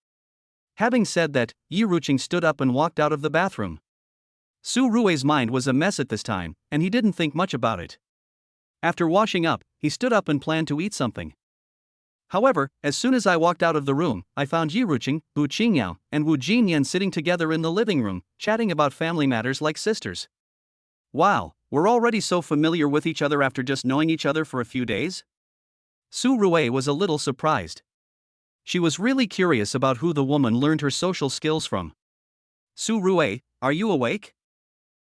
S1: Having said that, Yi Ruoqing stood up and walked out of the bathroom. Su Rui's mind was a mess at this time, and he didn't think much about it. After washing up, he stood up and planned to eat something. However, as soon as I walked out of the room, I found Yi Ruoqing, Bu Qingyao, and Wu Jinyan sitting together in the living room, chatting about family matters like sisters. Wow, we're already so familiar with each other after just knowing each other for a few days? Su Rui was a little surprised. She was really curious about who the woman learned her social skills from. Su Rui, are you awake?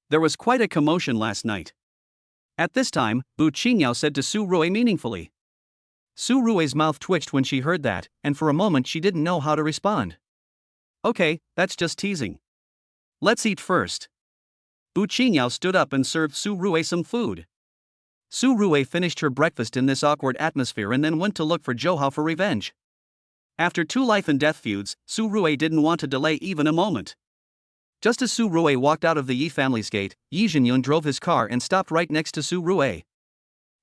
S1: There was quite a commotion last night. At this time, Bu Qingyao said to Su Rui meaningfully. Su Rui's mouth twitched when she heard that, and for a moment she didn't know how to respond. Okay, that's just teasing. Let's eat first. Bu Qingyao stood up and served Su Rui some food. Su Rui finished her breakfast in this awkward atmosphere and then went to look for Zhou for revenge. After 2 life-and-death feuds, Su Rui didn't want to delay even a moment. Just as Su Rui walked out of the Yi family's gate, Yi Zhenyun drove his car and stopped right next to Su Rui.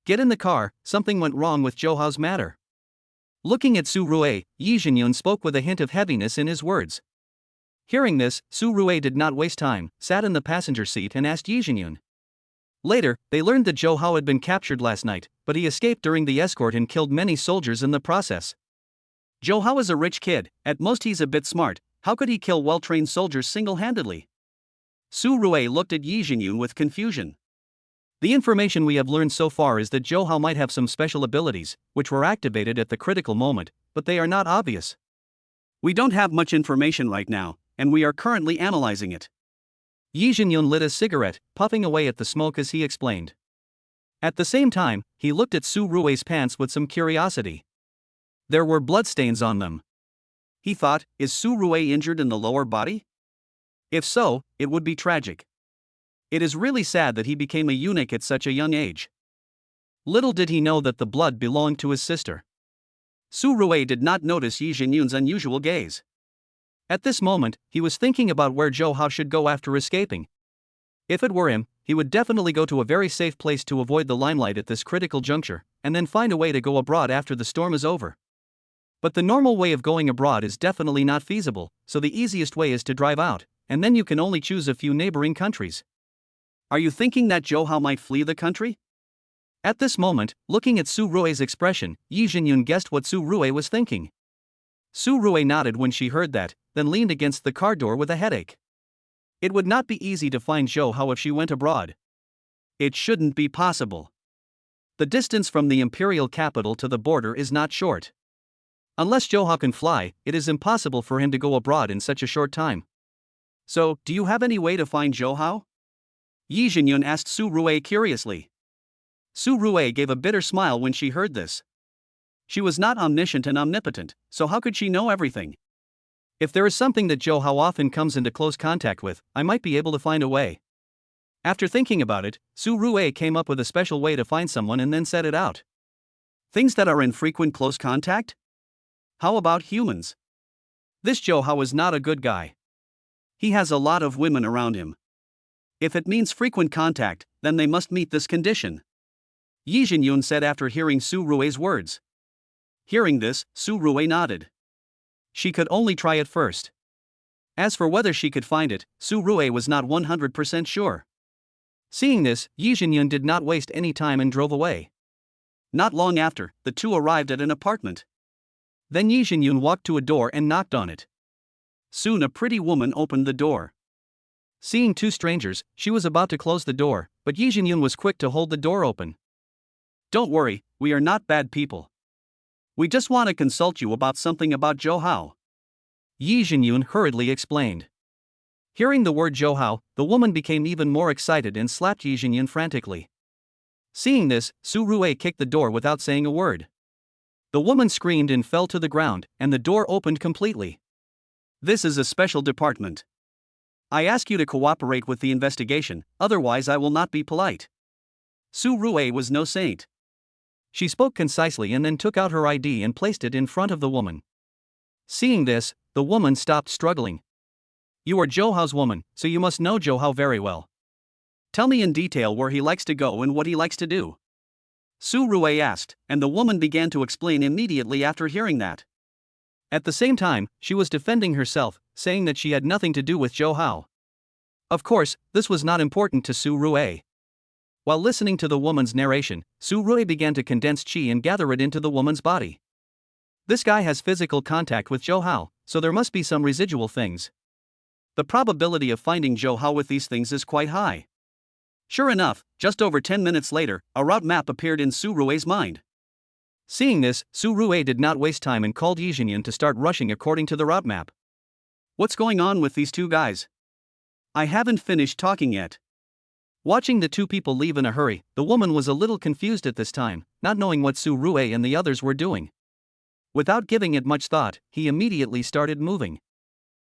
S1: Get in the car, something went wrong with Zhou's matter. Looking at Su Rui, Yi Zhenyun spoke with a hint of heaviness in his words. Hearing this, Su Rui did not waste time, sat in the passenger seat and asked Yi Zhenyun. Later, they learned that Zhou had been captured last night, but he escaped during the escort and killed many soldiers in the process. Zhou is a rich kid, at most he's a bit smart, how could he kill well-trained soldiers single-handedly? Su Rui looked at Yi Zhenyun with confusion. The information we have learned so far is that Zhou might have some special abilities, which were activated at the critical moment, but they are not obvious. We don't have much information right now, and we are currently analyzing it. Yi Zhenyun lit a cigarette, puffing away at the smoke as he explained. At the same time, he looked at Su Rui's pants with some curiosity. There were bloodstains on them. He thought, is Su Rui injured in the lower body? If so, it would be tragic. It is really sad that he became a eunuch at such a young age. Little did he know that the blood belonged to his sister. Su Rui did not notice Yi Zhenyun's unusual gaze. At this moment, he was thinking about where Zhou should go after escaping. If it were him, he would definitely go to a very safe place to avoid the limelight at this critical juncture, and then find a way to go abroad after the storm is over. But the normal way of going abroad is definitely not feasible, so the easiest way is to drive out, and then you can only choose a few neighboring countries. Are you thinking that Zhou might flee the country? At this moment, looking at Su Rui's expression, Yi Zhenyun guessed what Su Rui was thinking. Su Rui nodded when she heard that, then leaned against the car door with a headache. It would not be easy to find Zhou if she went abroad. It shouldn't be possible. The distance from the imperial capital to the border is not short. Unless Zhou can fly, it is impossible for him to go abroad in such a short time. So, do you have any way to find Zhou? Yi Zhenyun asked Su Rui curiously. Su Rui gave a bitter smile when she heard this. She was not omniscient and omnipotent, so how could she know everything? If there is something that Zhou often comes into close contact with, I might be able to find a way. After thinking about it, Su Rui came up with a special way to find someone and then said it out. Things that are in frequent close contact? How about humans? This Zhou is not a good guy. He has a lot of women around him. If it means frequent contact, then they must meet this condition. Yi Zhenyun said after hearing Su Rui's words. Hearing this, Su Rui nodded. She could only try it first. As for whether she could find it, Su Rui was not 100% sure. Seeing this, Yi Zhenyun did not waste any time and drove away. Not long after, the two arrived at an apartment. Then Yi Zhenyun walked to a door and knocked on it. Soon a pretty woman opened the door. Seeing two strangers, she was about to close the door, but Yi Zhenyun was quick to hold the door open. Don't worry, we are not bad people. We just want to consult you about something about Zhou. Yi Zhenyun hurriedly explained. Hearing the word Zhou Hao, the woman became even more excited and slapped Yi Jinyan frantically. Seeing this, Su Rui kicked the door without saying a word. The woman screamed and fell to the ground, and the door opened completely. This is a special department. I ask you to cooperate with the investigation, otherwise I will not be polite. Su Rui was no saint. She spoke concisely and then took out her ID and placed it in front of the woman. Seeing this, the woman stopped struggling. You are Zhou Hao's woman, so you must know Zhou Hao very well. Tell me in detail where he likes to go and what he likes to do. Su Rui asked, and the woman began to explain immediately after hearing that. At the same time, she was defending herself, saying that she had nothing to do with Zhou Hao. Of course, this was not important to Su Rui. While listening to the woman's narration, Su Rui began to condense qi and gather it into the woman's body. This guy has physical contact with Zhou Hao, so there must be some residual things. The probability of finding Zhou Hao with these things is quite high. Sure enough, just over 10 minutes later, a route map appeared in Su Rui's mind. Seeing this, Su Rui did not waste time and called Yi Jinyan to start rushing according to the route map. What's going on with these two guys? I haven't finished talking yet. Watching the two people leave in a hurry, the woman was a little confused at this time, not knowing what Su Rui and the others were doing. Without giving it much thought, he immediately started moving.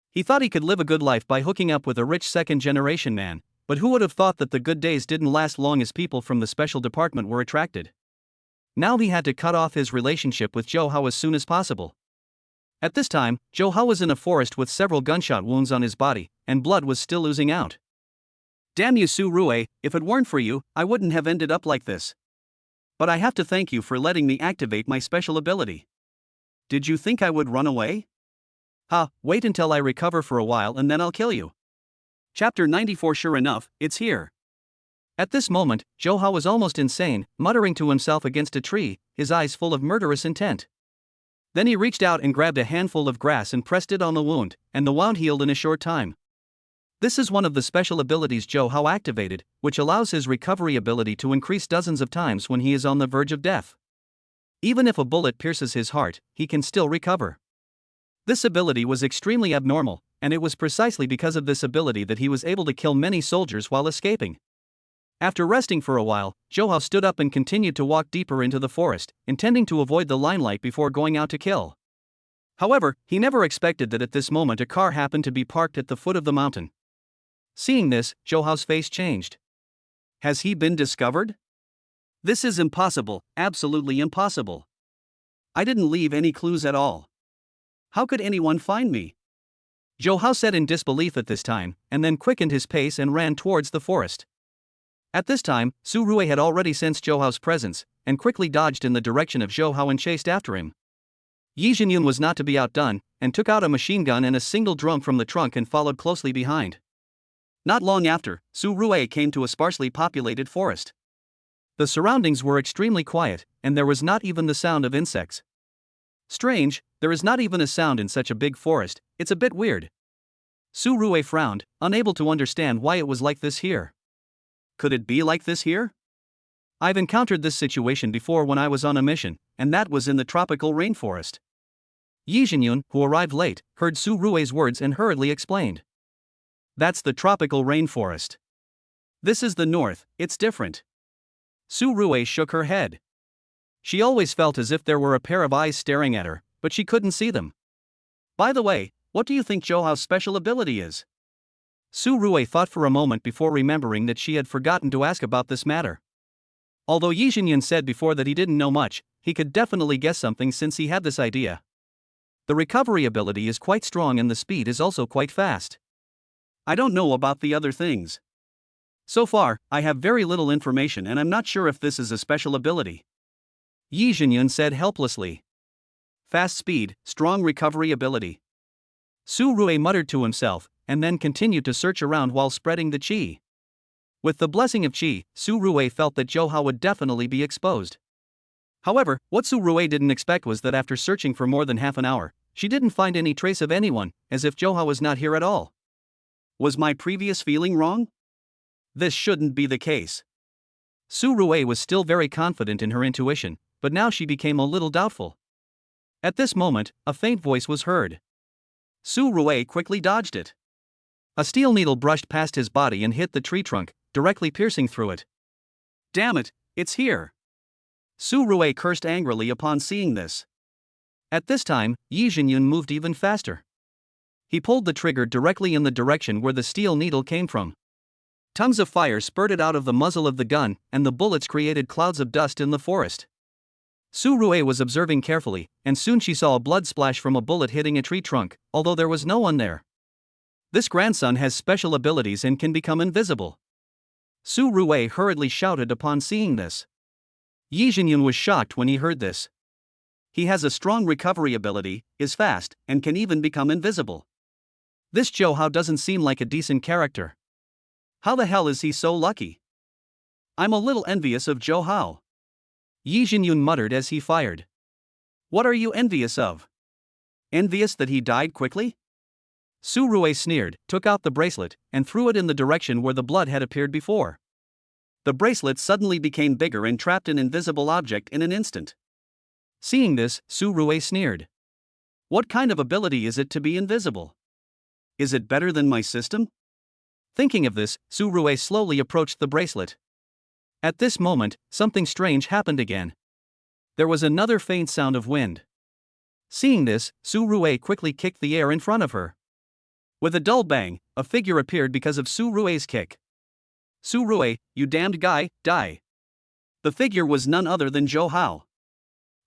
S1: He thought he could live a good life by hooking up with a rich second-generation man, but who would have thought that the good days didn't last long as people from the special department were attracted. Now he had to cut off his relationship with Zhou Hao as soon as possible. At this time, Zhou Hao was in a forest with several gunshot wounds on his body, and blood was still oozing out. Damn you, Su Rui, if it weren't for you, I wouldn't have ended up like this. But I have to thank you for letting me activate my special ability. Did you think I would run away? Wait until I recover for a while and then I'll kill you. Chapter 94. Sure enough, it's here. At this moment, Zhou Hao was almost insane, muttering to himself against a tree, his eyes full of murderous intent. Then he reached out and grabbed a handful of grass and pressed it on the wound, and the wound healed in a short time. This is one of the special abilities Zhou Hao activated, which allows his recovery ability to increase dozens of times when he is on the verge of death. Even if a bullet pierces his heart, he can still recover. This ability was extremely abnormal, and it was precisely because of this ability that he was able to kill many soldiers while escaping. After resting for a while, Zhou Hao stood up and continued to walk deeper into the forest, intending to avoid the limelight before going out to kill. However, he never expected that at this moment a car happened to be parked at the foot of the mountain. Seeing this, Zhou Hao's face changed. Has he been discovered? This is impossible, absolutely impossible. I didn't leave any clues at all. How could anyone find me? Zhou Hao said in disbelief at this time, and then quickened his pace and ran towards the forest. At this time, Su Rui had already sensed Zhou Hao's presence, and quickly dodged in the direction of Zhou Hao and chased after him. Yi Jinyan was not to be outdone, and took out a machine gun and a single drum from the trunk and followed closely behind. Not long after, Su Rui came to a sparsely populated forest. The surroundings were extremely quiet, and there was not even the sound of insects. Strange, there is not even a sound in such a big forest, it's a bit weird. Su Rui frowned, unable to understand why it was like this here. Could it be like this here? I've encountered this situation before when I was on a mission, and that was in the tropical rainforest. Yi Jinyan, who arrived late, heard Su Rui's words and hurriedly explained. That's the tropical rainforest. This is the north, it's different. Su Rui shook her head. She always felt as if there were a pair of eyes staring at her, but she couldn't see them. By the way, what do you think Zhou Hao's special ability is? Su Rui thought for a moment before remembering that she had forgotten to ask about this matter. Although Yi Jinyan said before that he didn't know much, he could definitely guess something since he had this idea. The recovery ability is quite strong and the speed is also quite fast. I don't know about the other things. So far, I have very little information and I'm not sure if this is a special ability. Yi Jinyan said helplessly. Fast speed, strong recovery ability. Su Rui muttered to himself, and then continued to search around while spreading the qi. With the blessing of qi, Su Rui felt that Zhou Hao would definitely be exposed. However, what Su Rui didn't expect was that after searching for more than half an hour, she didn't find any trace of anyone, as if Zhou Hao was not here at all. Was my previous feeling wrong? This shouldn't be the case. Su Rui was still very confident in her intuition, but now she became a little doubtful. At this moment, a faint voice was heard. Su Rui quickly dodged it. A steel needle brushed past his body and hit the tree trunk, directly piercing through it. Damn it, it's here! Su Rui cursed angrily upon seeing this. At this time, Yi Jinyun moved even faster. He pulled the trigger directly in the direction where the steel needle came from. Tongues of fire spurted out of the muzzle of the gun, and the bullets created clouds of dust in the forest. Su Rui was observing carefully, and soon she saw a blood splash from a bullet hitting a tree trunk, although there was no one there. This grandson has special abilities and can become invisible. Su Rui hurriedly shouted upon seeing this. Yi Jinyun was shocked when he heard this. He has a strong recovery ability, is fast, and can even become invisible. This Zhou Hao doesn't seem like a decent character. How the hell is he so lucky? I'm a little envious of Zhou Hao. Yi Jinyun muttered as he fired. What are you envious of? Envious that he died quickly? Su Rui sneered, took out the bracelet, and threw it in the direction where the blood had appeared before. The bracelet suddenly became bigger and trapped an invisible object in an instant. Seeing this, Su Rui sneered. What kind of ability is it to be invisible? Is it better than my system? Thinking of this, Su Rui slowly approached the bracelet. At this moment, something strange happened again. There was another faint sound of wind. Seeing this, Su Rui quickly kicked the air in front of her. With a dull bang, a figure appeared because of Su Rui's kick. Su Rui, you damned guy, die! The figure was none other than Zhou Hao.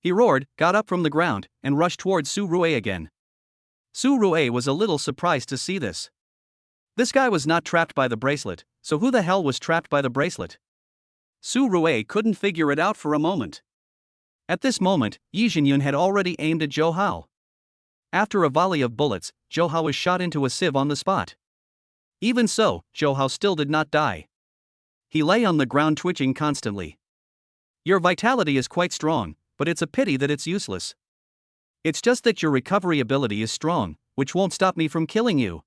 S1: He roared, got up from the ground, and rushed towards Su Rui again. Su Rui was a little surprised to see this. This guy was not trapped by the bracelet, so who the hell was trapped by the bracelet? Su Rui couldn't figure it out for a moment. At this moment, Yi Jinyun had already aimed at Zhou Hao. After a volley of bullets, Zhou Hao was shot into a sieve on the spot. Even so, Zhou Hao still did not die. He lay on the ground twitching constantly. Your vitality is quite strong, but it's a pity that it's useless. It's just that your recovery ability is strong, which won't stop me from killing you.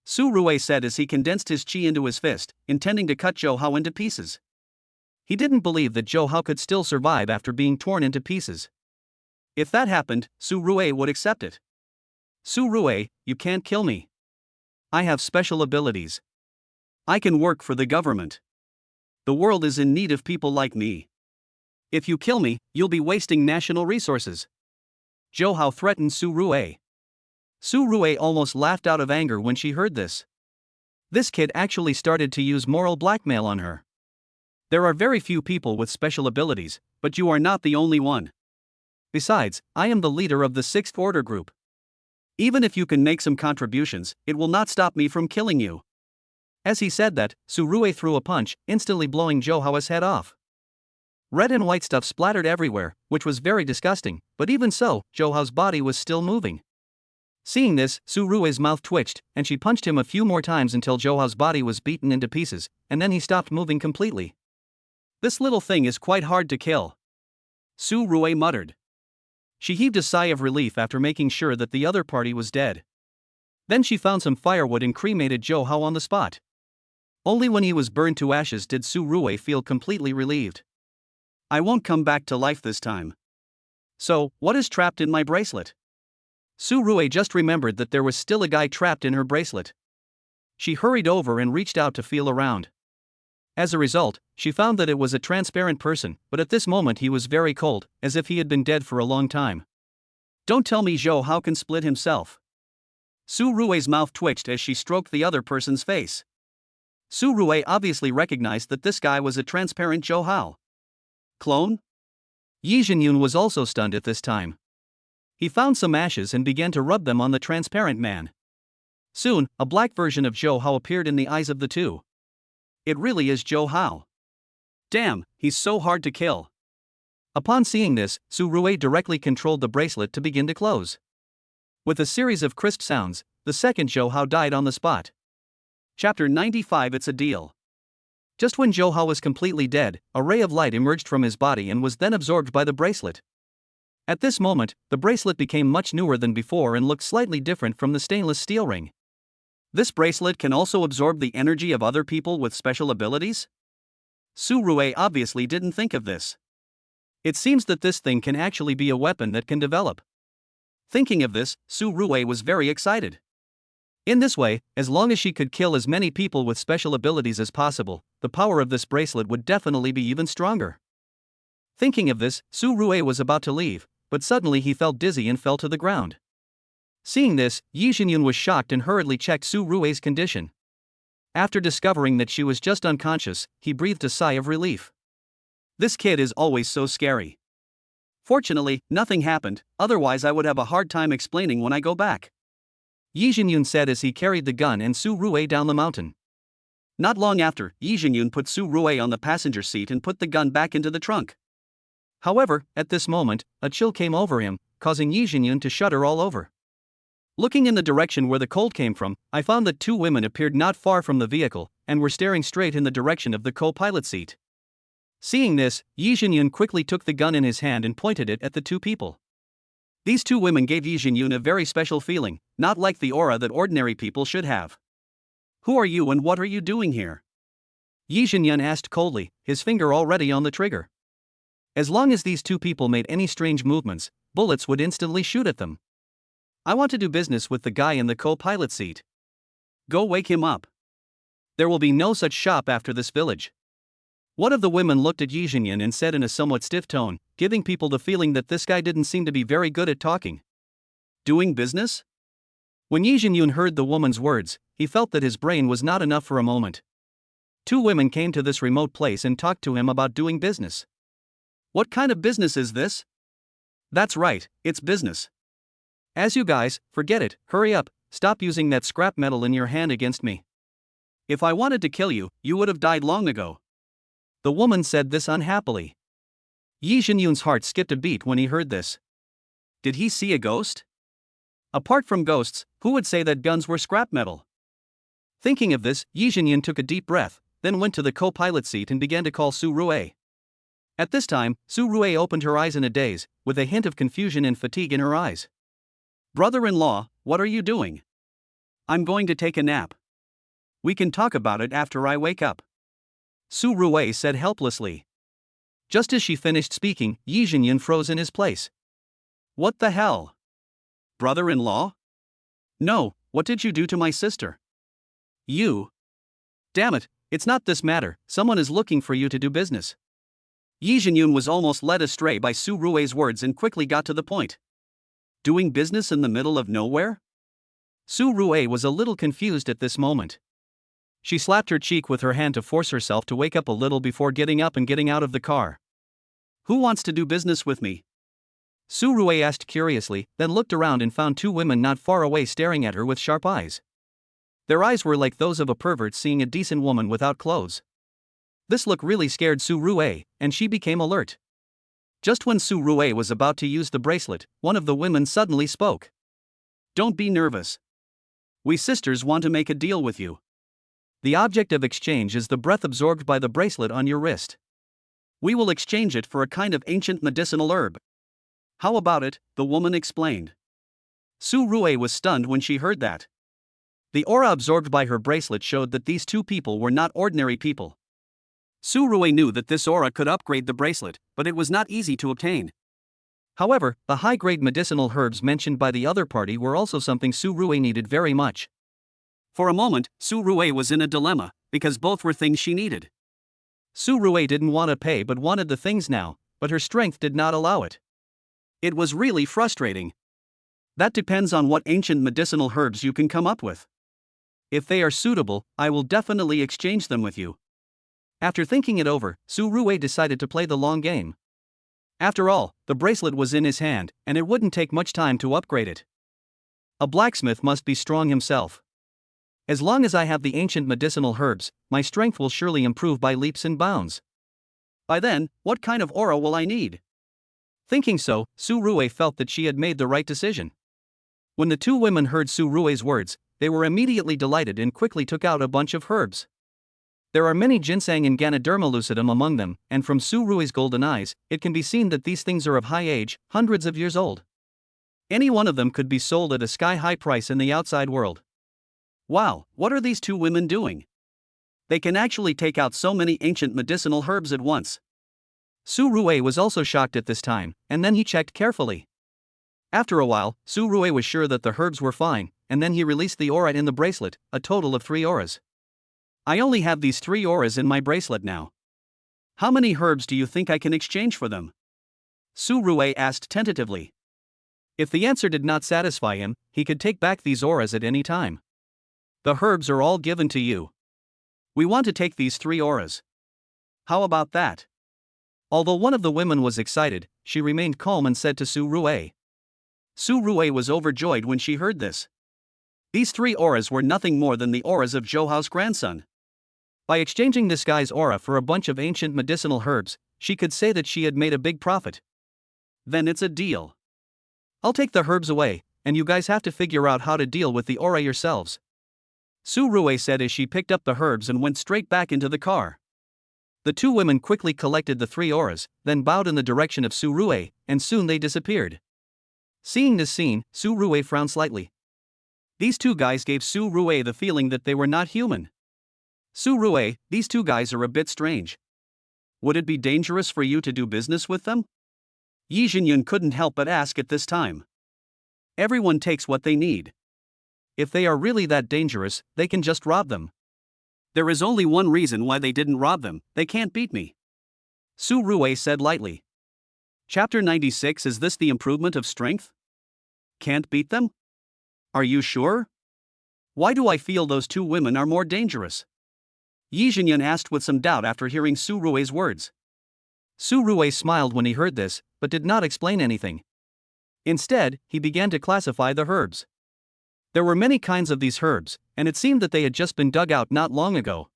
S1: Su Rui said as he condensed his chi into his fist, intending to cut Zhou Hao into pieces. He didn't believe that Zhou Hao could still survive after being torn into pieces. If that happened, Su Rui would accept it. Su Rui, you can't kill me. I have special abilities. I can work for the government. The world is in need of people like me. If you kill me, you'll be wasting national resources. Zhou Hao threatened Su Rui. Su Rui almost laughed out of anger when she heard this. This kid actually started to use moral blackmail on her. There are very few people with special abilities, but you are not the only one. Besides, I am the leader of the Sixth Order group. Even if you can make some contributions, it will not stop me from killing you. As he said that, Su Rui threw a punch, instantly blowing Zhou Hao's head off. Red and white stuff splattered everywhere, which was very disgusting, but even so, Zhou Hao's body was still moving. Seeing this, Su Rui's mouth twitched, and she punched him a few more times until Zhou Hao's body was beaten into pieces, and then he stopped moving completely. This little thing is quite hard to kill. Su Rui muttered. She heaved a sigh of relief after making sure that the other party was dead. Then she found some firewood and cremated Zhou Hao on the spot. Only when he was burned to ashes did Su Rui feel completely relieved. I won't come back to life this time. So, what is trapped in my bracelet? Su Rui just remembered that there was still a guy trapped in her bracelet. She hurried over and reached out to feel around. As a result, she found that it was a transparent person, but at this moment he was very cold, as if he had been dead for a long time. Don't tell me Zhou Hao can split himself. Su Rui's mouth twitched as she stroked the other person's face. Su Rui obviously recognized that this guy was a transparent Zhou Hao. Clone? Yi Jinyun was also stunned at this time. He found some ashes and began to rub them on the transparent man. Soon, a black version of Zhou Hao appeared in the eyes of the two. It really is Zhou Hao. Damn, he's so hard to kill. Upon seeing this, Su Rui directly controlled the bracelet to begin to close. With a series of crisp sounds, the second Zhou Hao died on the spot. Chapter 95. It's a deal. Just when Zhou Hao was completely dead, a ray of light emerged from his body and was then absorbed by the bracelet. At this moment, the bracelet became much newer than before and looked slightly different from the stainless steel ring. This bracelet can also absorb the energy of other people with special abilities? Su Rui obviously didn't think of this. It seems that this thing can actually be a weapon that can develop. Thinking of this, Su Rui was very excited. In this way, as long as she could kill as many people with special abilities as possible, the power of this bracelet would definitely be even stronger. Thinking of this, Su Rue was about to leave, but suddenly he felt dizzy and fell to the ground. Seeing this, Yi Jinyun was shocked and hurriedly checked Su Rue's condition. After discovering that she was just unconscious, he breathed a sigh of relief. This kid is always so scary. Fortunately, nothing happened, otherwise I would have a hard time explaining when I go back, Yi Jinyun said as he carried the gun and Su Rue down the mountain. Not long after, Yi Jinyun put Su Rue on the passenger seat and put the gun back into the trunk. However, at this moment, a chill came over him, causing Yi Jinyun to shudder all over. Looking in the direction where the cold came from, I found that two women appeared not far from the vehicle, and were staring straight in the direction of the co-pilot seat. Seeing this, Yi Jinyun quickly took the gun in his hand and pointed it at the two people. These two women gave Yi Jinyun a very special feeling, not like the aura that ordinary people should have. Who are you and what are you doing here? Yi Jinyun asked coldly, his finger already on the trigger. As long as these two people made any strange movements, bullets would instantly shoot at them. I want to do business with the guy in the co-pilot seat. Go wake him up. There will be no such shop after this village. One of the women looked at Yi Jinyun and said in a somewhat stiff tone, giving people the feeling that this guy didn't seem to be very good at talking. Doing business? When Yi Jinyun heard the woman's words, he felt that his brain was not enough for a moment. Two women came to this remote place and talked to him about doing business. What kind of business is this? That's right, it's business. As you guys, forget it, hurry up, stop using that scrap metal in your hand against me. If I wanted to kill you, you would have died long ago. The woman said this unhappily. Yi Jinyun's heart skipped a beat when he heard this. Did he see a ghost? Apart from ghosts, who would say that guns were scrap metal? Thinking of this, Yi Jinyun took a deep breath, then went to the co-pilot seat and began to call Su Rue. At this time, Su Rue opened her eyes in a daze, with a hint of confusion and fatigue in her eyes. Brother-in-law, what are you doing? I'm going to take a nap. We can talk about it after I wake up, Su Rue said helplessly. Just as she finished speaking, Yi Jinyun froze in his place. What the hell? Brother-in-law? No, what did you do to my sister? You? Damn it, it's not this matter, someone is looking for you to do business. Yi Jinyun was almost led astray by Su Rue's words and quickly got to the point. Doing business in the middle of nowhere? Su Rue was a little confused at this moment. She slapped her cheek with her hand to force herself to wake up a little before getting up and getting out of the car. Who wants to do business with me? Su Rue asked curiously, then looked around and found two women not far away staring at her with sharp eyes. Their eyes were like those of a pervert seeing a decent woman without clothes. This look really scared Su Rue, and she became alert. Just when Su Rue was about to use the bracelet, one of the women suddenly spoke. Don't be nervous. We sisters want to make a deal with you. The object of exchange is the breath absorbed by the bracelet on your wrist. We will exchange it for a kind of ancient medicinal herb. How about it? The woman explained. Su Rue was stunned when she heard that. The aura absorbed by her bracelet showed that these two people were not ordinary people. Su Rue knew that this aura could upgrade the bracelet, but it was not easy to obtain. However, the high-grade medicinal herbs mentioned by the other party were also something Su Rue needed very much. For a moment, Su Rue was in a dilemma, because both were things she needed. Su Rue didn't want to pay but wanted the things now, but her strength did not allow it. It was really frustrating. That depends on what ancient medicinal herbs you can come up with. If they are suitable, I will definitely exchange them with you. After thinking it over, Su Rue decided to play the long game. After all, the bracelet was in his hand, and it wouldn't take much time to upgrade it. A blacksmith must be strong himself. As long as I have the ancient medicinal herbs, my strength will surely improve by leaps and bounds. By then, what kind of aura will I need? Thinking so, Su Rue felt that she had made the right decision. When the two women heard Su Rue's words, they were immediately delighted and quickly took out a bunch of herbs. There are many ginseng and Ganoderma lucidum among them, and from Su Rue's golden eyes, it can be seen that these things are of high age, hundreds of years old. Any one of them could be sold at a sky-high price in the outside world. Wow, what are these two women doing? They can actually take out so many ancient medicinal herbs at once. Su Rue was also shocked at this time, and then he checked carefully. After a while, Su Rue was sure that the herbs were fine, and then he released the aura in the bracelet, a total of 3 auras. I only have these 3 auras in my bracelet now. How many herbs do you think I can exchange for them? Su Rue asked tentatively. If the answer did not satisfy him, he could take back these auras at any time. The herbs are all given to you. We want to take these 3 auras. How about that? Although one of the women was excited, she remained calm and said to Su Rue. Su Rue was overjoyed when she heard this. These 3 auras were nothing more than the auras of Zhou Hao's grandson. By exchanging this guy's aura for a bunch of ancient medicinal herbs, she could say that she had made a big profit. Then it's a deal. I'll take the herbs away, and you guys have to figure out how to deal with the aura yourselves. Su Rue said as she picked up the herbs and went straight back into the car. The 2 women quickly collected the 3 auras, then bowed in the direction of Su Rue, and soon they disappeared. Seeing this scene, Su Rue frowned slightly. These 2 guys gave Su Rue the feeling that they were not human. Su Rue, these 2 guys are a bit strange. Would it be dangerous for you to do business with them? Yi Jinyun couldn't help but ask at this time. Everyone takes what they need. If they are really that dangerous, they can just rob them. There is only one reason why they didn't rob them: they can't beat me. Su Rue said lightly. Chapter 96. Is this the improvement of strength? Can't beat them? Are you sure? Why do I feel those 2 women are more dangerous? Yi Jinyun asked with some doubt after hearing Su Rue's words. Su Rue smiled when he heard this, but did not explain anything. Instead, he began to classify the herbs. There were many kinds of these herbs, and it seemed that they had just been dug out not long ago.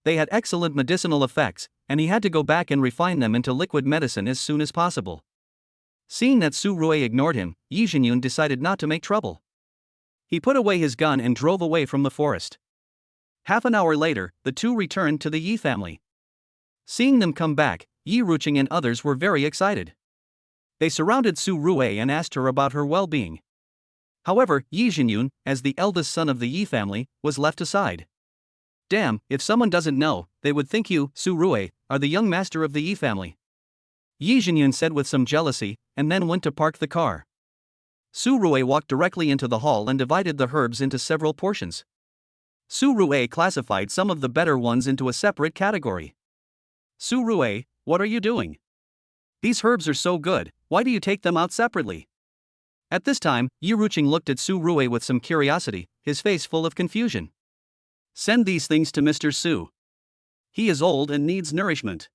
S1: They had excellent medicinal effects, and he had to go back and refine them into liquid medicine as soon as possible. Seeing that Su Rue ignored him, Yi Jinyun decided not to make trouble. He put away his gun and drove away from the forest. Half an hour later, the 2 returned to the Yi family. Seeing them come back, Yi Ruqing and others were very excited. They surrounded Su Rue and asked her about her well-being. However, Yi Jinyun, as the eldest son of the Yi family, was left aside. Damn, if someone doesn't know, they would think you, Su Rue, are the young master of the Yi family. Yi Jinyun said with some jealousy, and then went to park the car. Su Rue walked directly into the hall and divided the herbs into several portions. Su Rue classified some of the better ones into a separate category. Su Rue, what are you doing? These herbs are so good, why do you take them out separately? At this time, Yi Ruqing looked at Su Rue with some curiosity, his face full of confusion. Send these things to Mr. Su. He is old and needs nourishment.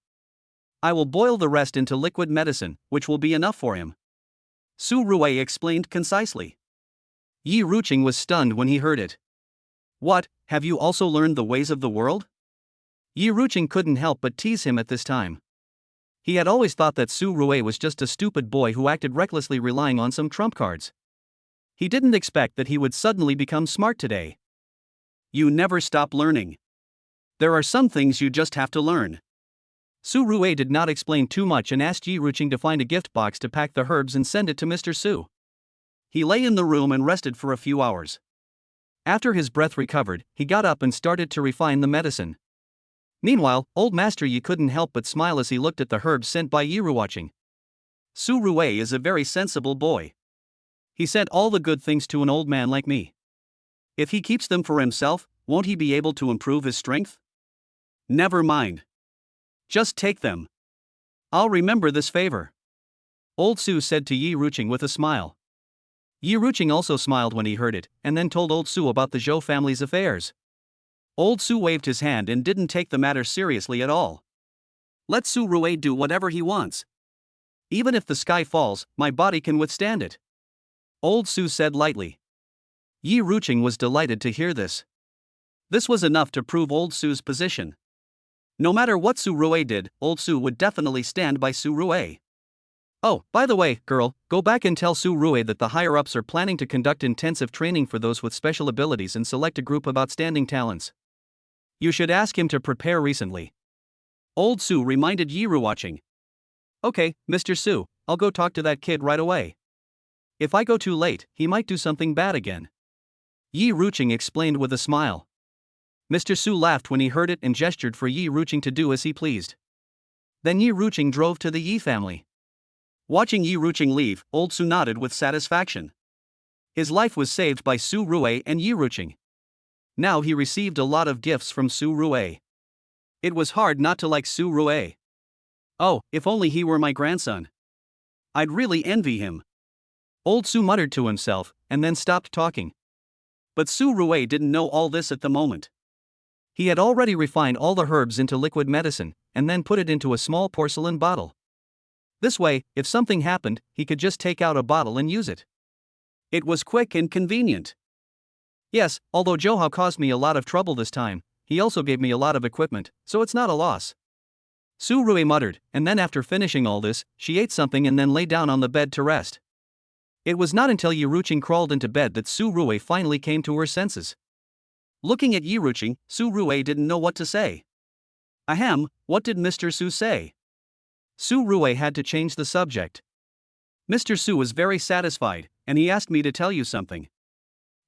S1: I will boil the rest into liquid medicine, which will be enough for him. Su Rue explained concisely. Yi Ruqing was stunned when he heard it. What, have you also learned the ways of the world? Yi Ruqing couldn't help but tease him at this time. He had always thought that Su Rue was just a stupid boy who acted recklessly relying on some trump cards. He didn't expect that he would suddenly become smart today. You never stop learning. There are some things you just have to learn. Su Rue did not explain too much and asked Yi Ruqing to find a gift box to pack the herbs and send it to Mr. Su. He lay in the room and rested for a few hours. After his breath recovered, he got up and started to refine the medicine. Meanwhile, old Master Yi couldn't help but smile as he looked at the herbs sent by Yi Ruqing. Su Rue is a very sensible boy. He sent all the good things to an old man like me. If he keeps them for himself, won't he be able to improve his strength? Never mind. Just take them. I'll remember this favor. Old Su said to Yi Ruqing with a smile. Yi Ruqing also smiled when he heard it, and then told Old Su about the Zhou family's affairs. Old Su waved his hand and didn't take the matter seriously at all. Let Su Rue do whatever he wants. Even if the sky falls, my body can withstand it. Old Su said lightly. Yi Ruqing was delighted to hear this. This was enough to prove Old Su's position. No matter what Su Rue did, Old Su would definitely stand by Su Rue. Oh, by the way, girl, go back and tell Su Rue that the higher-ups are planning to conduct intensive training for those with special abilities and select a group of outstanding talents. You should ask him to prepare recently. Old Su reminded Yi Ruqing. Okay, Mr. Su, I'll go talk to that kid right away. If I go too late, he might do something bad again. Yi Ruqing explained with a smile. Mr. Su laughed when he heard it and gestured for Yi Ruqing to do as he pleased. Then Yi Ruqing drove to the Yi family. Watching Yi Ruqing leave, Old Su nodded with satisfaction. His life was saved by Su Rue and Yi Ruqing. Now he received a lot of gifts from Su Rue. It was hard not to like Su Rue. Oh, if only he were my grandson. I'd really envy him. Old Su muttered to himself, and then stopped talking. But Su Rue didn't know all this at the moment. He had already refined all the herbs into liquid medicine, and then put it into a small porcelain bottle. This way, if something happened, he could just take out a bottle and use it. It was quick and convenient. Yes, although Johao caused me a lot of trouble this time, he also gave me a lot of equipment, so it's not a loss. Su Rue muttered, and then after finishing all this, she ate something and then lay down on the bed to rest. It was not until Yi Ruqing crawled into bed that Su Rue finally came to her senses. Looking at Yi Ruqing, Su Rue didn't know what to say. Ahem, what did Mr. Su say? Su Rue had to change the subject. Mr. Su was very satisfied, and he asked me to tell you something.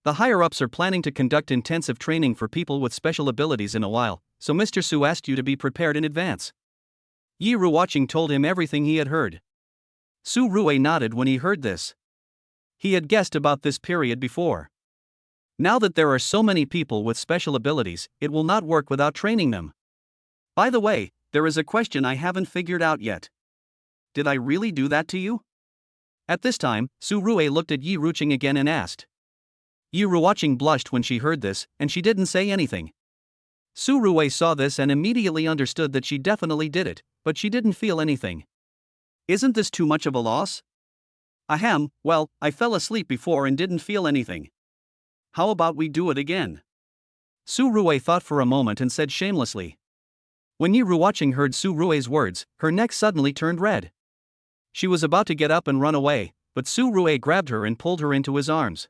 S1: The higher-ups are planning to conduct intensive training for people with special abilities in a while, so Mr. Su asked you to be prepared in advance. Yi Ruqing told him everything he had heard. Su Rue nodded when he heard this. He had guessed about this period before. Now that there are so many people with special abilities, it will not work without training them. By the way, there is a question I haven't figured out yet. Did I really do that to you? At this time, Su Rue looked at Yi Ruqing again and asked. Yi Ruqing blushed when she heard this, and she didn't say anything. Su Rue saw this and immediately understood that she definitely did it, but she didn't feel anything. Isn't this too much of a loss? Ahem, well, I fell asleep before and didn't feel anything. How about we do it again? Su Rue thought for a moment and said shamelessly. When Yi Ruqing heard Su Rue's words, her neck suddenly turned red. She was about to get up and run away, but Su Rue grabbed her and pulled her into his arms.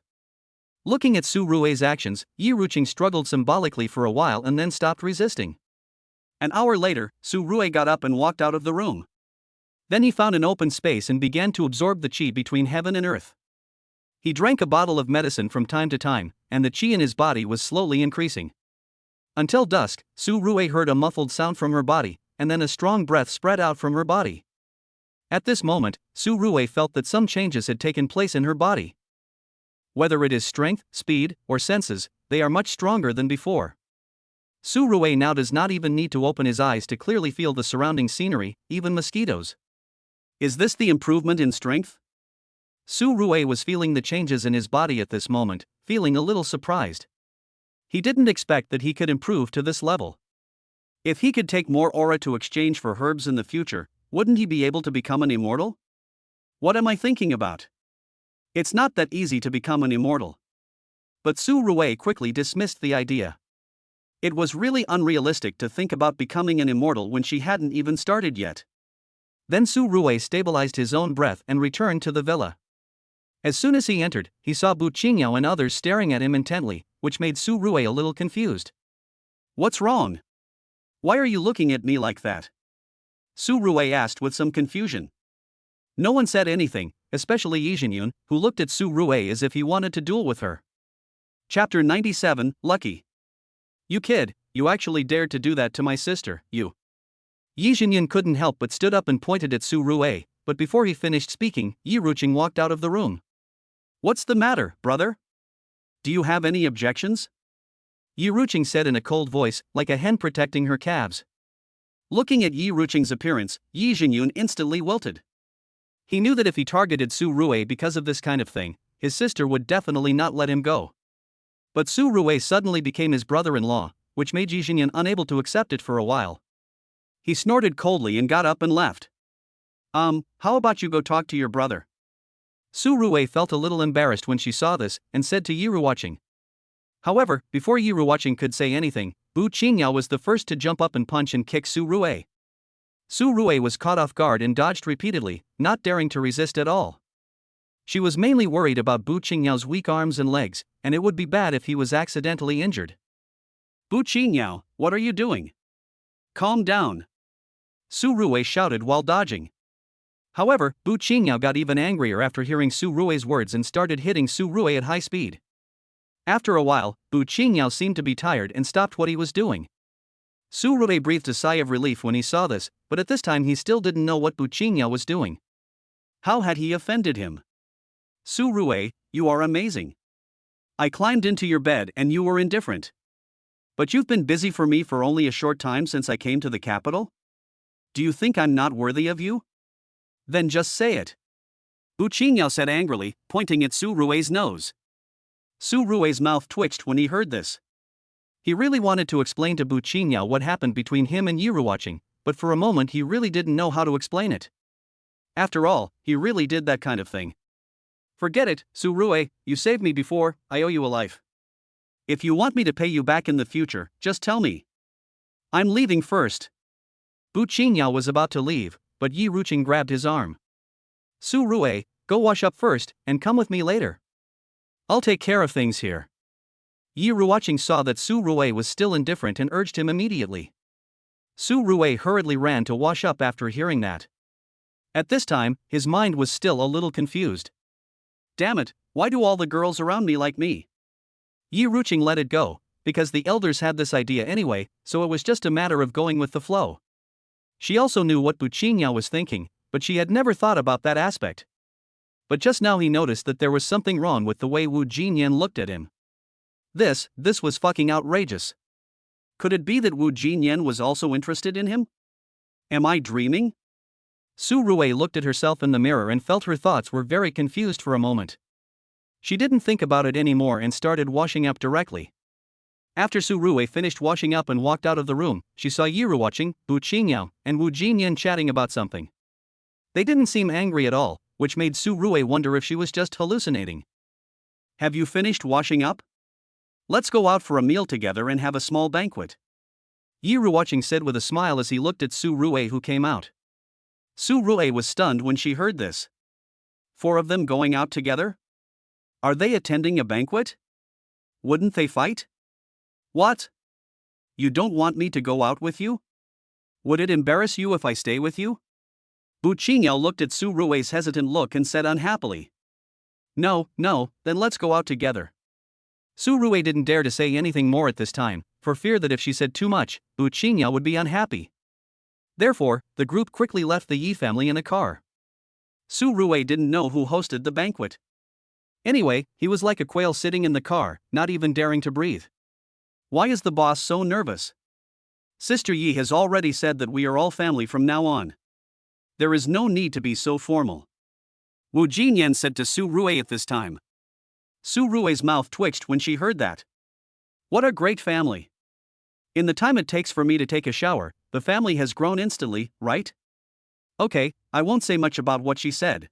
S1: Looking at Su Rue's actions, Yi Ruqing struggled symbolically for a while and then stopped resisting. An hour later, Su Rue got up and walked out of the room. Then he found an open space and began to absorb the qi between heaven and earth. He drank a bottle of medicine from time to time, and the qi in his body was slowly increasing. Until dusk, Su Rue heard a muffled sound from her body, and then a strong breath spread out from her body. At this moment, Su Rue felt that some changes had taken place in her body. Whether it is strength, speed, or senses, they are much stronger than before. Su Rue now does not even need to open his eyes to clearly feel the surrounding scenery, even mosquitoes. Is this the improvement in strength? Su Rue was feeling the changes in his body at this moment, feeling a little surprised. He didn't expect that he could improve to this level. If he could take more aura to exchange for herbs in the future, wouldn't he be able to become an immortal? What am I thinking about? It's not that easy to become an immortal. But Su Rue quickly dismissed the idea. It was really unrealistic to think about becoming an immortal when she hadn't even started yet. Then Su Rue stabilized his own breath and returned to the villa. As soon as he entered, he saw Bu Qingyao and others staring at him intently, which made Su Rue a little confused. What's wrong? Why are you looking at me like that? Su Rue asked with some confusion. No one said anything, especially Yi Jinyun, who looked at Su Rue as if he wanted to duel with her. Chapter 97, Lucky. You kid, you actually dared to do that to my sister, you. Yi Jinyun couldn't help but stood up and pointed at Su Rue, but before he finished speaking, Yi Ruqing walked out of the room. What's the matter, brother? Do you have any objections? Yi Ruqing said in a cold voice, like a hen protecting her calves. Looking at Yi Ruqing's appearance, Yi Jinyun instantly wilted. He knew that if he targeted Su Rue because of this kind of thing, his sister would definitely not let him go. But Su Rue suddenly became his brother-in-law, which made Yi Jinyun unable to accept it for a while. He snorted coldly and got up and left. How about you go talk to your brother? Su Rue felt a little embarrassed when she saw this, and said to Yi Ruqing. However, before Yi Ruqing could say anything, Bu Qingyao was the first to jump up and punch and kick Su Rue. Su Rue was caught off guard and dodged repeatedly, not daring to resist at all. She was mainly worried about Bu Qingyao's weak arms and legs, and it would be bad if he was accidentally injured. Bu Qingyao, what are you doing? Calm down. Su Rue shouted while dodging. However, Bu Qingyao got even angrier after hearing Su Rue's words and started hitting Su Rue at high speed. After a while, Bu Qingyao seemed to be tired and stopped what he was doing. Su Rue breathed a sigh of relief when he saw this, but at this time he still didn't know what Bu Qingyao was doing. How had he offended him? Su Rue, you are amazing. I climbed into your bed and you were indifferent. But you've been busy for me for only a short time since I came to the capital? Do you think I'm not worthy of you? Then just say it. Bu Qingyao said angrily, pointing at Su Rue's nose. Su Rue's mouth twitched when he heard this. He really wanted to explain to Bu Qingyao what happened between him and Yiruwatching, but for a moment he really didn't know how to explain it. After all, he really did that kind of thing. Forget it, Su Rue, you saved me before, I owe you a life. If you want me to pay you back in the future, just tell me. I'm leaving first. Bu Qingyao was about to leave, but Yi Ruqing grabbed his arm. Su Rue, go wash up first, and come with me later. I'll take care of things here. Yi Ruqing saw that Su Rue was still indifferent and urged him immediately. Su Rue hurriedly ran to wash up after hearing that. At this time, his mind was still a little confused. Damn it, why do all the girls around me like me? Yi Ruqing let it go, because the elders had this idea anyway, so it was just a matter of going with the flow. She also knew what Bu Qingyao was thinking, but she had never thought about that aspect. But just now he noticed that there was something wrong with the way Wu Jinyan looked at him. This was fucking outrageous. Could it be that Wu Jinyan was also interested in him? Am I dreaming? Su Rue looked at herself in the mirror and felt her thoughts were very confused for a moment. She didn't think about it anymore and started washing up directly. After Su Rue finished washing up and walked out of the room, she saw Yiruwatching, Bu Qingyao, and Wu Jinyan chatting about something. They didn't seem angry at all, which made Su Rue wonder if she was just hallucinating. Have you finished washing up? Let's go out for a meal together and have a small banquet. Yiruwatching said with a smile as he looked at Su Rue who came out. Su Rue was stunned when she heard this. 4 of them going out together? Are they attending a banquet? Wouldn't they fight? What? You don't want me to go out with you? Would it embarrass you if I stay with you? Bu Qingyao looked at Su Rue's hesitant look and said unhappily. No, then let's go out together. Su Rue didn't dare to say anything more at this time, for fear that if she said too much, Bu Qingyao would be unhappy. Therefore, the group quickly left the Yi family in a car. Su Rue didn't know who hosted the banquet. Anyway, he was like a quail sitting in the car, not even daring to breathe. Why is the boss so nervous? Sister Yi has already said that we are all family from now on. There is no need to be so formal. Wu Jinyan said to Su Rue at this time. Su Rue's mouth twitched when she heard that. What a great family. In the time it takes for me to take a shower, the family has grown instantly, right? Okay, I won't say much about what she said.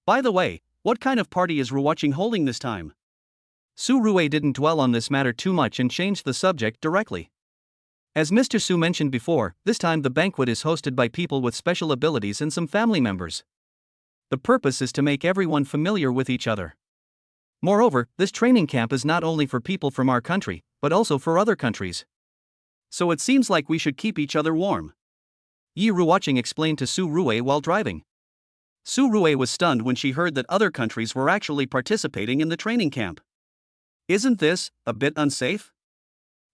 S1: By the way, what kind of party is Ruwatching holding this time? Su Rue didn't dwell on this matter too much and changed the subject directly. As Mr. Su mentioned before, this time the banquet is hosted by people with special abilities and some family members. The purpose is to make everyone familiar with each other. Moreover, this training camp is not only for people from our country, but also for other countries. So it seems like we should keep each other warm. Yi Ruwatching explained to Su Rue while driving. Su Rue was stunned when she heard that other countries were actually participating in the training camp. Isn't this a bit unsafe?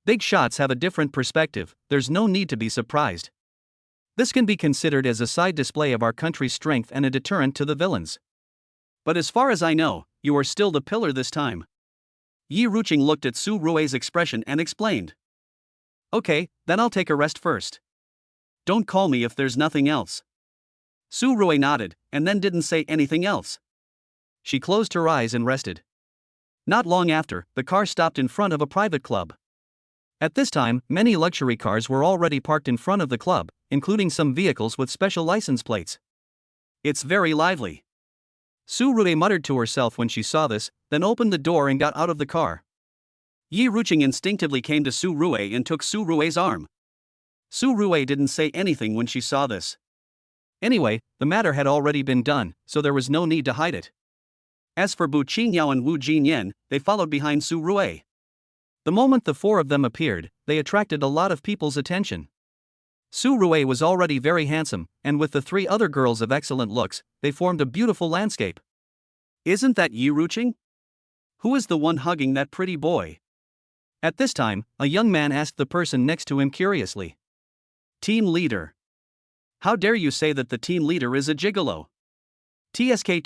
S1: Big shots have a different perspective, there's no need to be surprised. This can be considered as a side display of our country's strength and a deterrent to the villains. But as far as I know, you are still the pillar this time. Yi Ruqing looked at Su Rue's expression and explained. Okay, then I'll take a rest first. Don't call me if there's nothing else. Su Rue nodded, and then didn't say anything else. She closed her eyes and rested. Not long after, the car stopped in front of a private club. At this time, many luxury cars were already parked in front of the club, including some vehicles with special license plates. It's very lively. Su Rue muttered to herself when she saw this, then opened the door and got out of the car. Yi Ruqing instinctively came to Su Rue and took Su Rue's arm. Su Rue didn't say anything when she saw this. Anyway, the matter had already been done, so there was no need to hide it. As for Bu Qingyao and Wu Jinyan, they followed behind Su Rue. The moment the 4 of them appeared, they attracted a lot of people's attention. Su Rue was already very handsome, and with the 3 other girls of excellent looks, they formed a beautiful landscape. Isn't that Yi Ruqing? Who is the one hugging that pretty boy? At this time, a young man asked the person next to him curiously. Team leader. How dare you say that the team leader is a gigolo? TSK,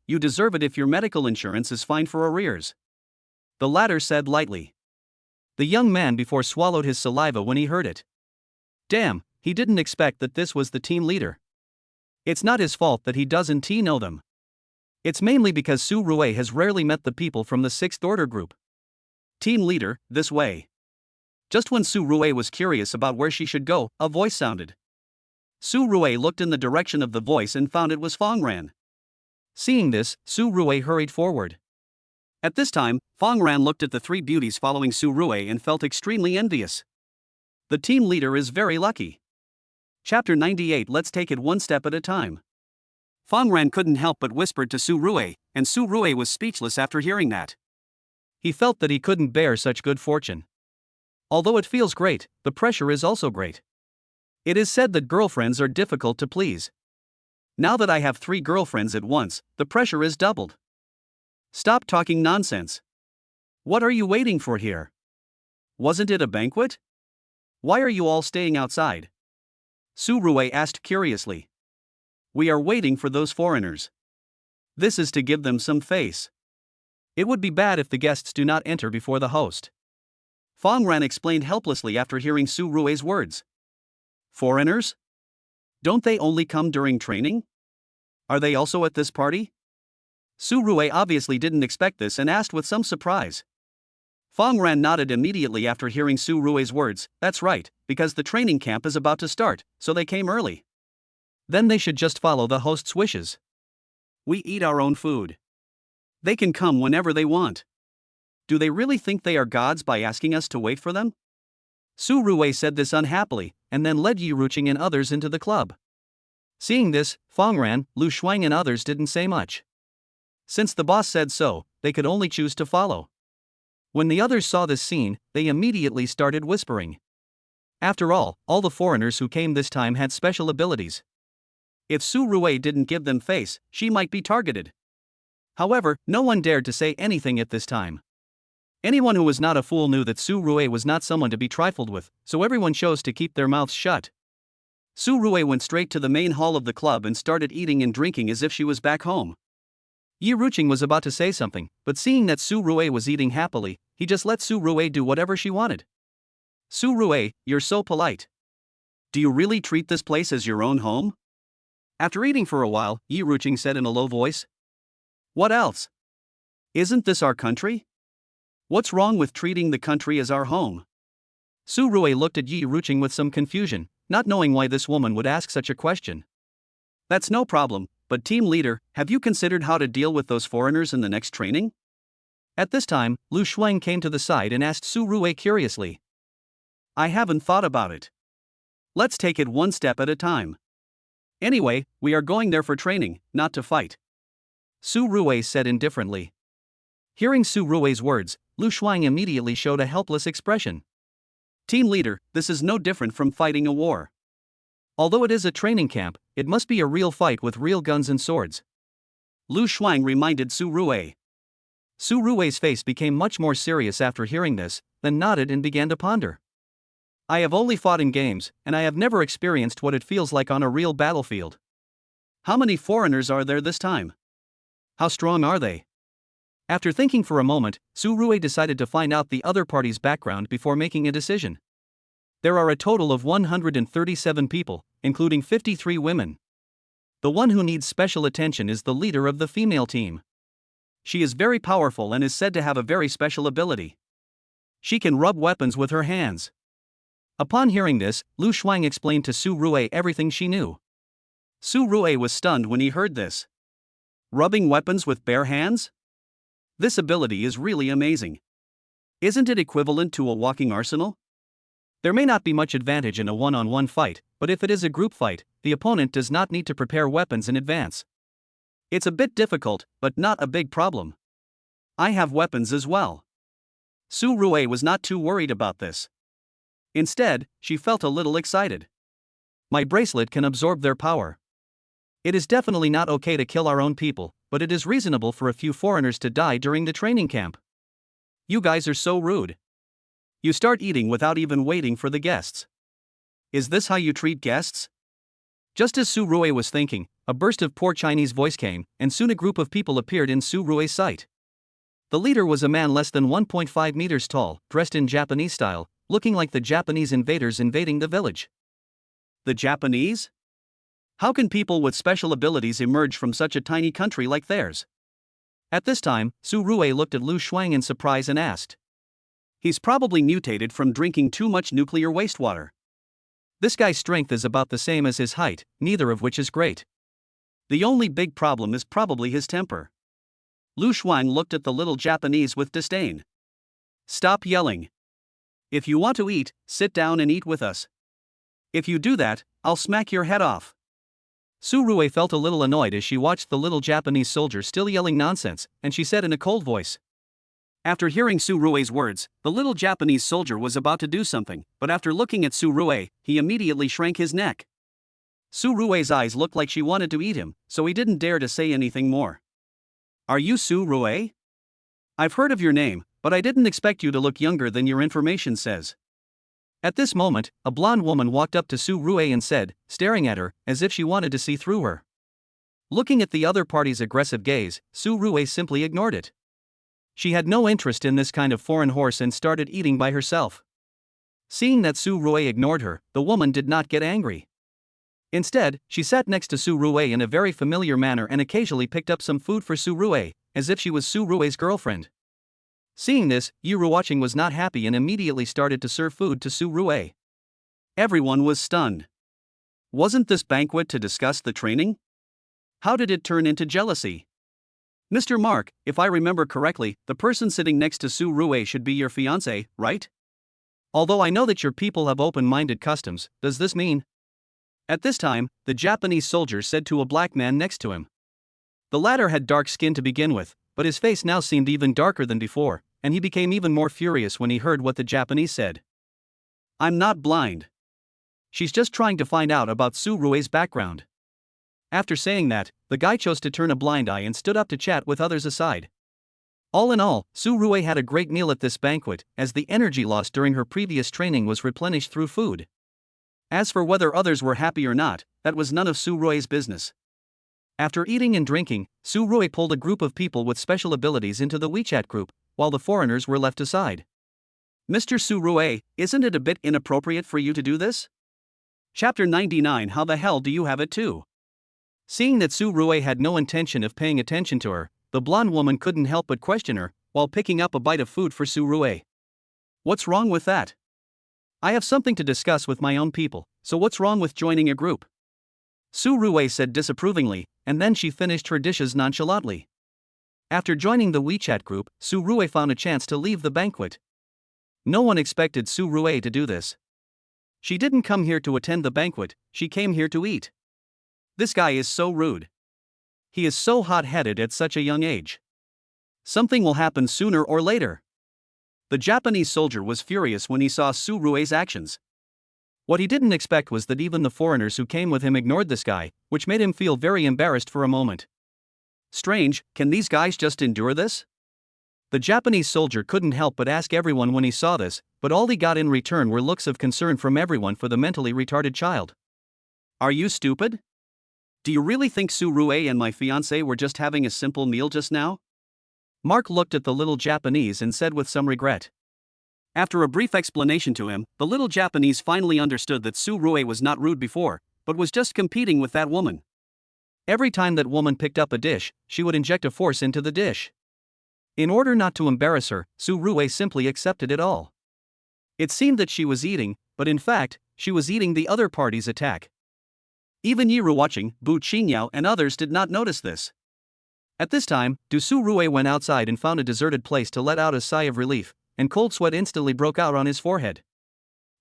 S1: You deserve it if your medical insurance is fine for arrears. The latter said lightly. The young man before swallowed his saliva when he heard it. Damn, he didn't expect that this was the team leader. It's not his fault that he doesn't know them. It's mainly because Su Rui has rarely met the people from the Sixth Order group. Team leader, this way. Just when Su Rui was curious about where she should go, a voice sounded. Su Rui looked in the direction of the voice and found it was Fongran. Seeing this, Su Rui hurried forward. At this time, Fongran looked at the three beauties following Su Rui and felt extremely envious. The team leader is very lucky. Chapter 98. Let's take it one step at a time. Fongran couldn't help but whispered to Su Rui, and Su Rui was speechless after hearing that. He felt that he couldn't bear such good fortune. Although it feels great, the pressure is also great. It is said that girlfriends are difficult to please. Now that I have 3 girlfriends at once, the pressure is doubled. Stop talking nonsense. What are you waiting for here? Wasn't it a banquet? Why are you all staying outside? Su Rui asked curiously. We are waiting for those foreigners. This is to give them some face. It would be bad if the guests do not enter before the host. Fongran explained helplessly after hearing Su Rui's words. Foreigners? Don't they only come during training? Are they also at this party? Su Rui obviously didn't expect this and asked with some surprise. Fongran nodded immediately after hearing Su Rui's words. That's right, because the training camp is about to start, so they came early. Then they should just follow the host's wishes. We eat our own food. They can come whenever they want. Do they really think they are gods by asking us to wait for them? Su Rui said this unhappily, and then led Yi Ruqing and others into the club. Seeing this, Fongran, Lu Shuang and others didn't say much. Since the boss said so, they could only choose to follow. When the others saw this scene, they immediately started whispering. After all the foreigners who came this time had special abilities. If Su Rui didn't give them face, she might be targeted. However, no one dared to say anything at this time. Anyone who was not a fool knew that Su Rui was not someone to be trifled with, so everyone chose to keep their mouths shut. Su Rui went straight to the main hall of the club and started eating and drinking as if she was back home. Yi Ruqing was about to say something, but seeing that Su Rui was eating happily, he just let Su Rui do whatever she wanted. Su Rui, you're so polite. Do you really treat this place as your own home? After eating for a while, Yi Ruqing said in a low voice. What else? Isn't this our country? What's wrong with treating the country as our home? Su Rui looked at Yi Ruqing with some confusion, not knowing why this woman would ask such a question. That's no problem, but team leader, have you considered how to deal with those foreigners in the next training? At this time, Lu Shuang came to the side and asked Su Rui curiously. I haven't thought about it. Let's take it one step at a time. Anyway, we are going there for training, not to fight. Su Rui said indifferently. Hearing Su Rui's words, Lu Shuang immediately showed a helpless expression. Team leader, this is no different from fighting a war. Although it is a training camp, it must be a real fight with real guns and swords. Lu Shuang reminded Su Rui. Su Rui's face became much more serious after hearing this, then nodded and began to ponder. I have only fought in games, and I have never experienced what it feels like on a real battlefield. How many foreigners are there this time? How strong are they? After thinking for a moment, Su Rui decided to find out the other party's background before making a decision. There are a total of 137 people, including 53 women. The one who needs special attention is the leader of the female team. She is very powerful and is said to have a very special ability. She can rub weapons with her hands. Upon hearing this, Lu Shuang explained to Su Rui everything she knew. Su Rui was stunned when he heard this. Rubbing weapons with bare hands? This ability is really amazing. Isn't it equivalent to a walking arsenal? There may not be much advantage in a one-on-one fight, but if it is a group fight, the opponent does not need to prepare weapons in advance. It's a bit difficult, but not a big problem. I have weapons as well. Su Rui was not too worried about this. Instead, she felt a little excited. My bracelet can absorb their power. It is definitely not okay to kill our own people, but it is reasonable for a few foreigners to die during the training camp. You guys are so rude. You start eating without even waiting for the guests. Is this how you treat guests? Just as Su Rui was thinking, a burst of poor Chinese voice came, and soon a group of people appeared in Su Rui's sight. The leader was a man less than 1.5 meters tall, dressed in Japanese style, looking like the Japanese invaders invading the village. The Japanese? How can people with special abilities emerge from such a tiny country like theirs? At this time, Su Rui looked at Lu Shuang in surprise and asked. He's probably mutated from drinking too much nuclear wastewater. This guy's strength is about the same as his height, neither of which is great. The only big problem is probably his temper. Lu Shuang looked at the little Japanese with disdain. Stop yelling. If you want to eat, sit down and eat with us. If you do that, I'll smack your head off. Su Rui felt a little annoyed as she watched the little Japanese soldier still yelling nonsense, and she said in a cold voice. After hearing Su Rui's words, the little Japanese soldier was about to do something, but after looking at Su Rui, he immediately shrank his neck. Su Rui's eyes looked like she wanted to eat him, so he didn't dare to say anything more. Are you Su Rui? I've heard of your name, but I didn't expect you to look younger than your information says. At this moment, a blonde woman walked up to Su Rui and said, staring at her, as if she wanted to see through her. Looking at the other party's aggressive gaze, Su Rui simply ignored it. She had no interest in this kind of foreign horse and started eating by herself. Seeing that Su Rui ignored her, the woman did not get angry. Instead, she sat next to Su Rui in a very familiar manner and occasionally picked up some food for Su Rui, as if she was Su Rui's girlfriend. Seeing this, Yiru watching was not happy and immediately started to serve food to Su Rui. Everyone was stunned. Wasn't this banquet to discuss the training? How did it turn into jealousy? Mr. Mark, if I remember correctly, the person sitting next to Su Rui should be your fiancé, right? Although I know that your people have open-minded customs, does this mean? At this time, the Japanese soldier said to a black man next to him. The latter had dark skin to begin with, but his face now seemed even darker than before, and he became even more furious when he heard what the Japanese said. I'm not blind. She's just trying to find out about Su Rui's background. After saying that, the guy chose to turn a blind eye and stood up to chat with others aside. All in all, Su Rui had a great meal at this banquet, as the energy lost during her previous training was replenished through food. As for whether others were happy or not, that was none of Su Rui's business. After eating and drinking, Su Rui pulled a group of people with special abilities into the WeChat group, while the foreigners were left aside. Mr. Su Rui, isn't it a bit inappropriate for you to do this? Chapter 99. How the hell do you have it too? Seeing that Su Rui had no intention of paying attention to her, the blonde woman couldn't help but question her, while picking up a bite of food for Su Rui. What's wrong with that? I have something to discuss with my own people, so what's wrong with joining a group? Su Rui said disapprovingly, and then she finished her dishes nonchalantly. After joining the WeChat group, Su Rui found a chance to leave the banquet. No one expected Su Rui to do this. She didn't come here to attend the banquet, she came here to eat. This guy is so rude. He is so hot-headed at such a young age. Something will happen sooner or later. The Japanese soldier was furious when he saw Su Rui's actions. What he didn't expect was that even the foreigners who came with him ignored this guy, which made him feel very embarrassed for a moment. Strange, can these guys just endure this? The Japanese soldier couldn't help but ask everyone when he saw this, but all he got in return were looks of concern from everyone for the mentally retarded child. Are you stupid? Do you really think Su Rui and my fiancé were just having a simple meal just now? Mark looked at the little Japanese and said with some regret. After a brief explanation to him, the little Japanese finally understood that Su Rui was not rude before, but was just competing with that woman. Every time that woman picked up a dish, she would inject a force into the dish. In order not to embarrass her, Su Rui simply accepted it all. It seemed that she was eating, but in fact, she was eating the other party's attack. Even Yiru watching, Bu Qingyao and others did not notice this. At this time, Su Rui went outside and found a deserted place to let out a sigh of relief, and cold sweat instantly broke out on his forehead.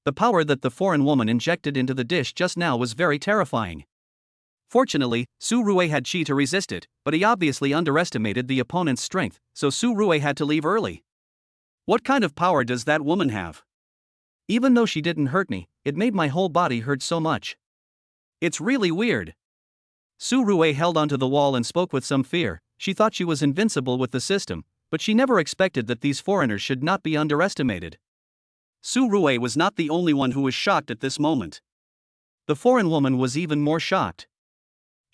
S1: The power that the foreign woman injected into the dish just now was very terrifying. Fortunately, Su Rui had chi to resist it, but he obviously underestimated the opponent's strength, so Su Rui had to leave early. What kind of power does that woman have? Even though she didn't hurt me, it made my whole body hurt so much. It's really weird. Su Rui held onto the wall and spoke with some fear. She thought she was invincible with the system, but she never expected that these foreigners should not be underestimated. Su Rui was not the only one who was shocked at this moment. The foreign woman was even more shocked.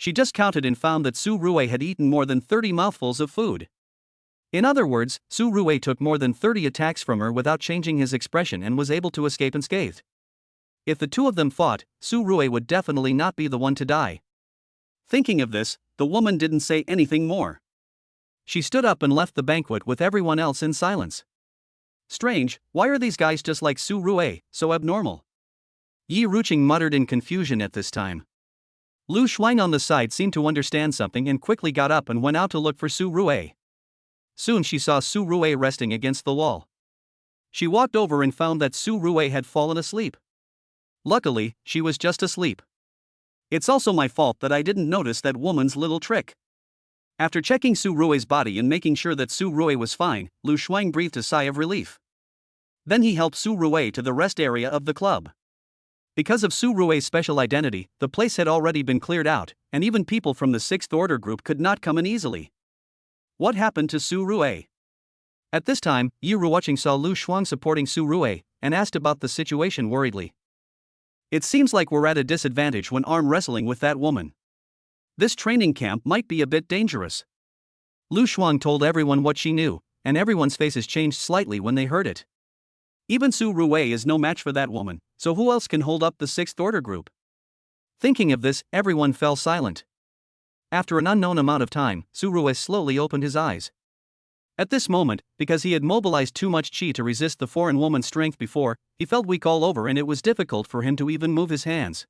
S1: She just counted and found that Su Rue had eaten more than 30 mouthfuls of food. In other words, Su Rue took more than 30 attacks from her without changing his expression and was able to escape unscathed. If the two of them fought, Su Rue would definitely not be the one to die. Thinking of this, the woman didn't say anything more. She stood up and left the banquet with everyone else in silence. Strange, why are these guys just like Su Rue, so abnormal? Yi Ruqing muttered in confusion at this time. Lu Shuang on the side seemed to understand something and quickly got up and went out to look for Su Rue. Soon she saw Su Rue resting against the wall. She walked over and found that Su Rue had fallen asleep. Luckily, she was just asleep. It's also my fault that I didn't notice that woman's little trick. After checking Su Rue's body and making sure that Su Rue was fine, Lu Shuang breathed a sigh of relief. Then he helped Su Rue to the rest area of the club. Because of Su Rue's special identity, the place had already been cleared out, and even people from the Sixth Order group could not come in easily. What happened to Su Rue? At this time, Yi Ruqing saw Lu Shuang supporting Su Rue, and asked about the situation worriedly. It seems like we're at a disadvantage when arm wrestling with that woman. This training camp might be a bit dangerous. Lu Shuang told everyone what she knew, and everyone's faces changed slightly when they heard it. Even Su Rue is no match for that woman, so who else can hold up the Sixth Order group? Thinking of this, everyone fell silent. After an unknown amount of time, Su Rue slowly opened his eyes. At this moment, because he had mobilized too much qi to resist the foreign woman's strength before, he felt weak all over and it was difficult for him to even move his hands.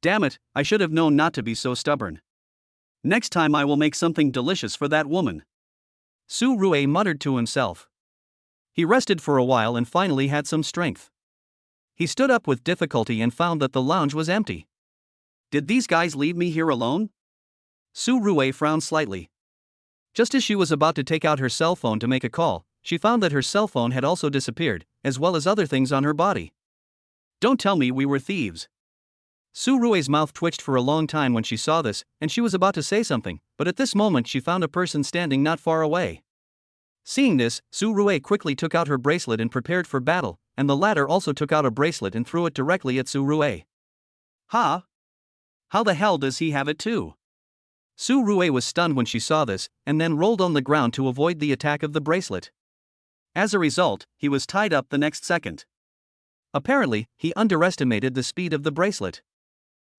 S1: Damn it, I should have known not to be so stubborn. Next time I will make something delicious for that woman. Su Rue muttered to himself. He rested for a while and finally had some strength. He stood up with difficulty and found that the lounge was empty. Did these guys leave me here alone? Su Rue frowned slightly. Just as she was about to take out her cell phone to make a call, she found that her cell phone had also disappeared, as well as other things on her body. Don't tell me we were thieves. Su Rue's mouth twitched for a long time when she saw this, and she was about to say something, but at this moment she found a person standing not far away. Seeing this, Su Rue quickly took out her bracelet and prepared for battle, and the latter also took out a bracelet and threw it directly at Su Rue. Ha! How the hell does he have it too? Su Rue was stunned when she saw this, and then rolled on the ground to avoid the attack of the bracelet. As a result, he was tied up the next second. Apparently, he underestimated the speed of the bracelet.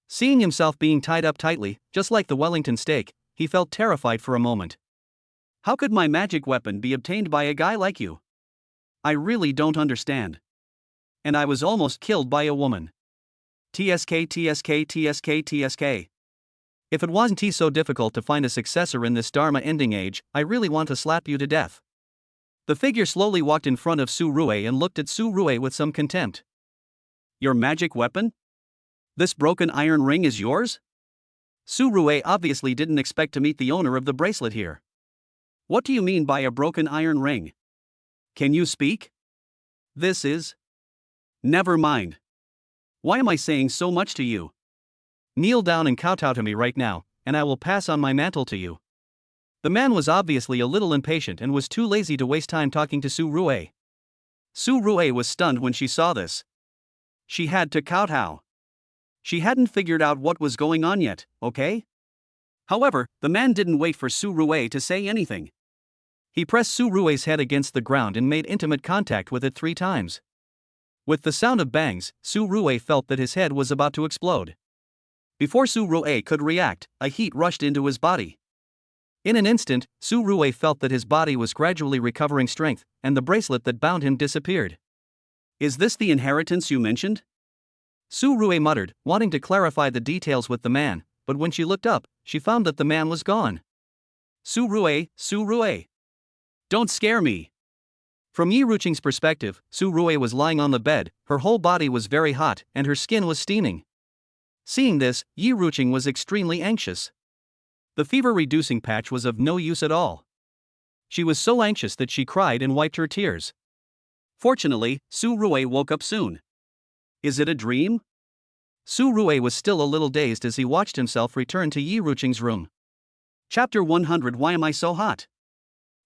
S1: Seeing himself being tied up tightly, just like the Wellington steak, he felt terrified for a moment. How could my magic weapon be obtained by a guy like you? I really don't understand. And I was almost killed by a woman. TSK TSK TSK TSK. If it wasn't so difficult to find a successor in this Dharma ending age, I really want to slap you to death. The figure slowly walked in front of Su Rue and looked at Su Rue with some contempt. Your magic weapon? This broken iron ring is yours? Su Rue obviously didn't expect to meet the owner of the bracelet here. What do you mean by a broken iron ring? Can you speak? This is... Never mind. Why am I saying so much to you? Kneel down and kowtow to me right now, and I will pass on my mantle to you. The man was obviously a little impatient and was too lazy to waste time talking to Su Rue. Su Rue was stunned when she saw this. She had to kowtow. She hadn't figured out what was going on yet, okay? However, the man didn't wait for Su Rue to say anything. He pressed Su Rue's head against the ground and made intimate contact with it 3 times. With the sound of bangs, Su Rue felt that his head was about to explode. Before Su Rue could react, a heat rushed into his body. In an instant, Su Rue felt that his body was gradually recovering strength, and the bracelet that bound him disappeared. Is this the inheritance you mentioned? Su Rue muttered, wanting to clarify the details with the man, but when she looked up, she found that the man was gone. Su Rue, Su Rue. Don't scare me. From Yi Ruqing's perspective, Su Rue was lying on the bed, her whole body was very hot, and her skin was steaming. Seeing this, Yi Ruqing was extremely anxious. The fever-reducing patch was of no use at all. She was so anxious that she cried and wiped her tears. Fortunately, Su Rue woke up soon. Is it a dream? Su Rue was still a little dazed as he watched himself return to Yi Ruqing's room. Chapter 100. Why am I so hot?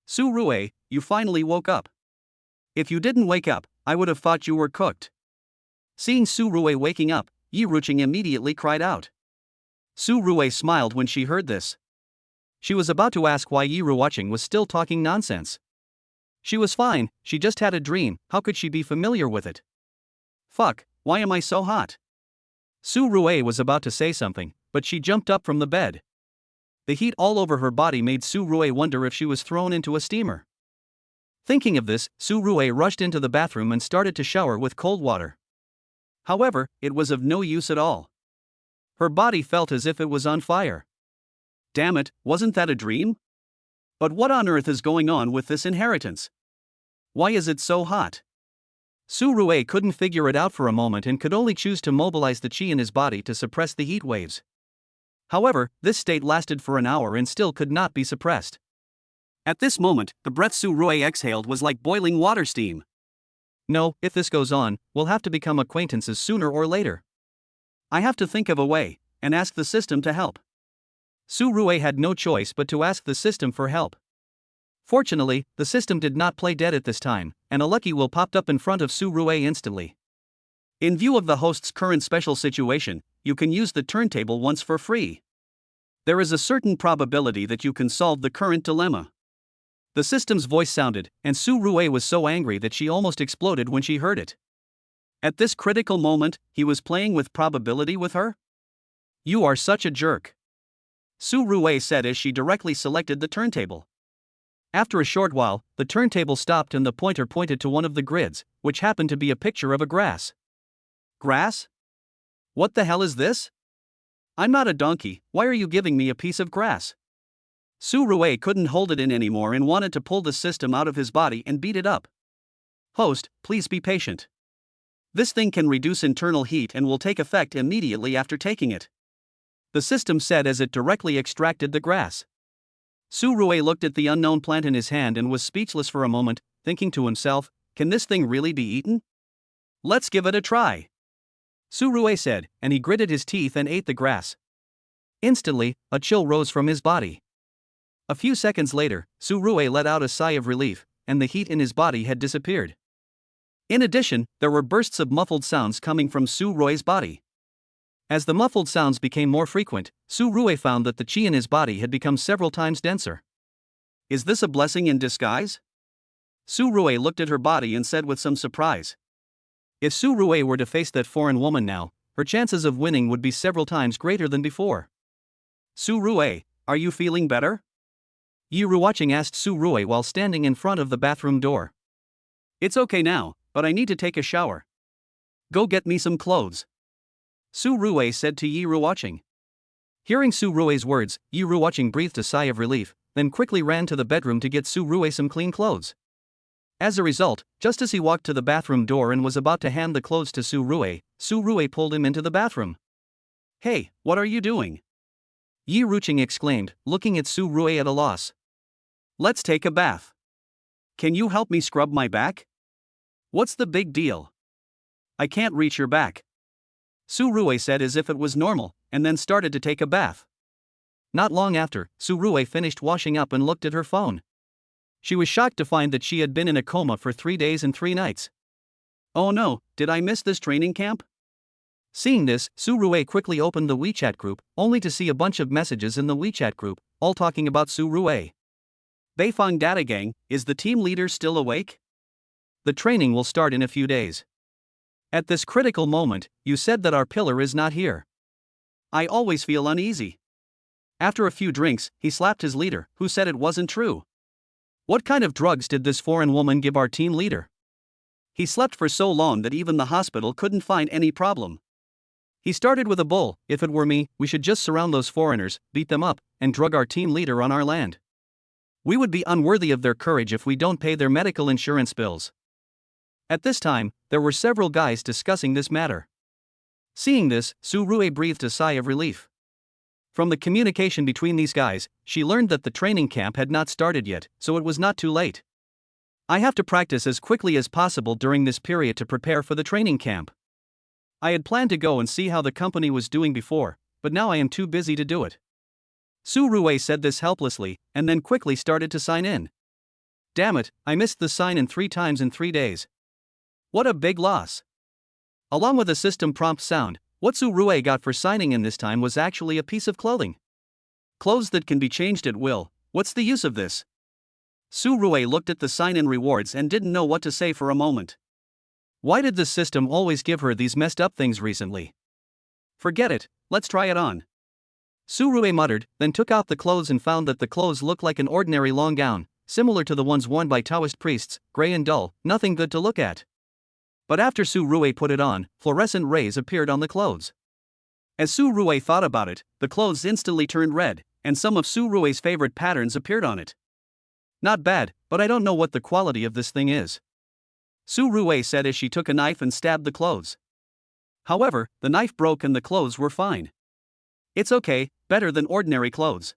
S1: Su Rue, you finally woke up. If you didn't wake up, I would have thought you were cooked. Seeing Su Rue waking up, Yi Ruqing immediately cried out. Su Rue smiled when she heard this. She was about to ask why Yi Ruoqing was still talking nonsense. She was fine, she just had a dream, how could she be familiar with it? Fuck, why am I so hot? Su Rue was about to say something, but she jumped up from the bed. The heat all over her body made Su Rue wonder if she was thrown into a steamer. Thinking of this, Su Rue rushed into the bathroom and started to shower with cold water. However, it was of no use at all. Her body felt as if it was on fire. Damn it, wasn't that a dream? But what on earth is going on with this inheritance? Why is it so hot? Su Rue couldn't figure it out for a moment and could only choose to mobilize the qi in his body to suppress the heat waves. However, this state lasted for an hour and still could not be suppressed. At this moment, the breath Su Rue exhaled was like boiling water steam. No, if this goes on, we'll have to become acquaintances sooner or later. I have to think of a way, and ask the system to help. Su Rue had no choice but to ask the system for help. Fortunately, the system did not play dead at this time, and a lucky wheel popped up in front of Su Rue instantly. In view of the host's current special situation, you can use the turntable once for free. There is a certain probability that you can solve the current dilemma. The system's voice sounded, and Su Rue was so angry that she almost exploded when she heard it. At this critical moment, he was playing with probability with her? You are such a jerk. Su Rue said as she directly selected the turntable. After a short while, the turntable stopped and the pointer pointed to one of the grids, which happened to be a picture of a grass. Grass? What the hell is this? I'm not a donkey, why are you giving me a piece of grass? Su Rue couldn't hold it in anymore and wanted to pull the system out of his body and beat it up. Host, please be patient. This thing can reduce internal heat and will take effect immediately after taking it. The system said as it directly extracted the grass. Su Rue looked at the unknown plant in his hand and was speechless for a moment, thinking to himself, can this thing really be eaten? Let's give it a try. Su Rue said, and he gritted his teeth and ate the grass. Instantly, a chill rose from his body. A few seconds later, Su Rue let out a sigh of relief, and the heat in his body had disappeared. In addition, there were bursts of muffled sounds coming from Su Rue's body. As the muffled sounds became more frequent, Su Rue found that the qi in his body had become several times denser. Is this a blessing in disguise? Su Rue looked at her body and said with some surprise. If Su Rue were to face that foreign woman now, her chances of winning would be several times greater than before. Su Rue, are you feeling better? Yi Ruoqing asked Su Rue while standing in front of the bathroom door. It's okay now, but I need to take a shower. Go get me some clothes. Su Rue said to Yi Ruoqing. Hearing Su Rue's words, Yi Ruoqing breathed a sigh of relief, then quickly ran to the bedroom to get Su Rue some clean clothes. As a result, just as he walked to the bathroom door and was about to hand the clothes to Su Rue pulled him into the bathroom. Hey, what are you doing? Yi Ruoqing exclaimed, looking at Su Rue at a loss. Let's take a bath. Can you help me scrub my back? What's the big deal? I can't reach your back. Su Rue said as if it was normal, and then started to take a bath. Not long after, Su Rue finished washing up and looked at her phone. She was shocked to find that she had been in a coma for 3 days and 3 nights. Oh no, did I miss this training camp? Seeing this, Su Rue quickly opened the WeChat group, only to see a bunch of messages in the WeChat group, all talking about Su Rue. Beifang Data Gang, is the team leader still awake? The training will start in a few days. At this critical moment, you said that our pillar is not here. I always feel uneasy. After a few drinks, he slapped his leader, who said it wasn't true. What kind of drugs did this foreign woman give our team leader? He slept for so long that even the hospital couldn't find any problem. He started with a bull, if it were me, we should just surround those foreigners, beat them up, and drug our team leader on our land. We would be unworthy of their courage if we don't pay their medical insurance bills. At this time, there were several guys discussing this matter. Seeing this, Su Rue breathed a sigh of relief. From the communication between these guys, she learned that the training camp had not started yet, so it was not too late. I have to practice as quickly as possible during this period to prepare for the training camp. I had planned to go and see how the company was doing before, but now I am too busy to do it. Su Rue said this helplessly, and then quickly started to sign in. Damn it, I missed the sign-in 3 times in 3 days. What a big loss. Along with a system prompt sound, What Su Rue got for signing in this time was actually a piece of clothing. Clothes that can be changed at will. What's the use of this? Su Rue looked at the sign-in rewards and didn't know what to say for a moment. Why did this system always give her these messed up things recently? Forget it, let's try it on. Su Rue muttered, then took out the clothes and found that the clothes looked like an ordinary long gown, similar to the ones worn by Taoist priests, gray and dull, nothing good to look at. But after Su Rue put it on, fluorescent rays appeared on the clothes. As Su Rue thought about it, the clothes instantly turned red, and some of Su Rue's favorite patterns appeared on it. Not bad, but I don't know what the quality of this thing is. Su Rue said as she took a knife and stabbed the clothes. However, the knife broke and the clothes were fine. It's okay, better than ordinary clothes.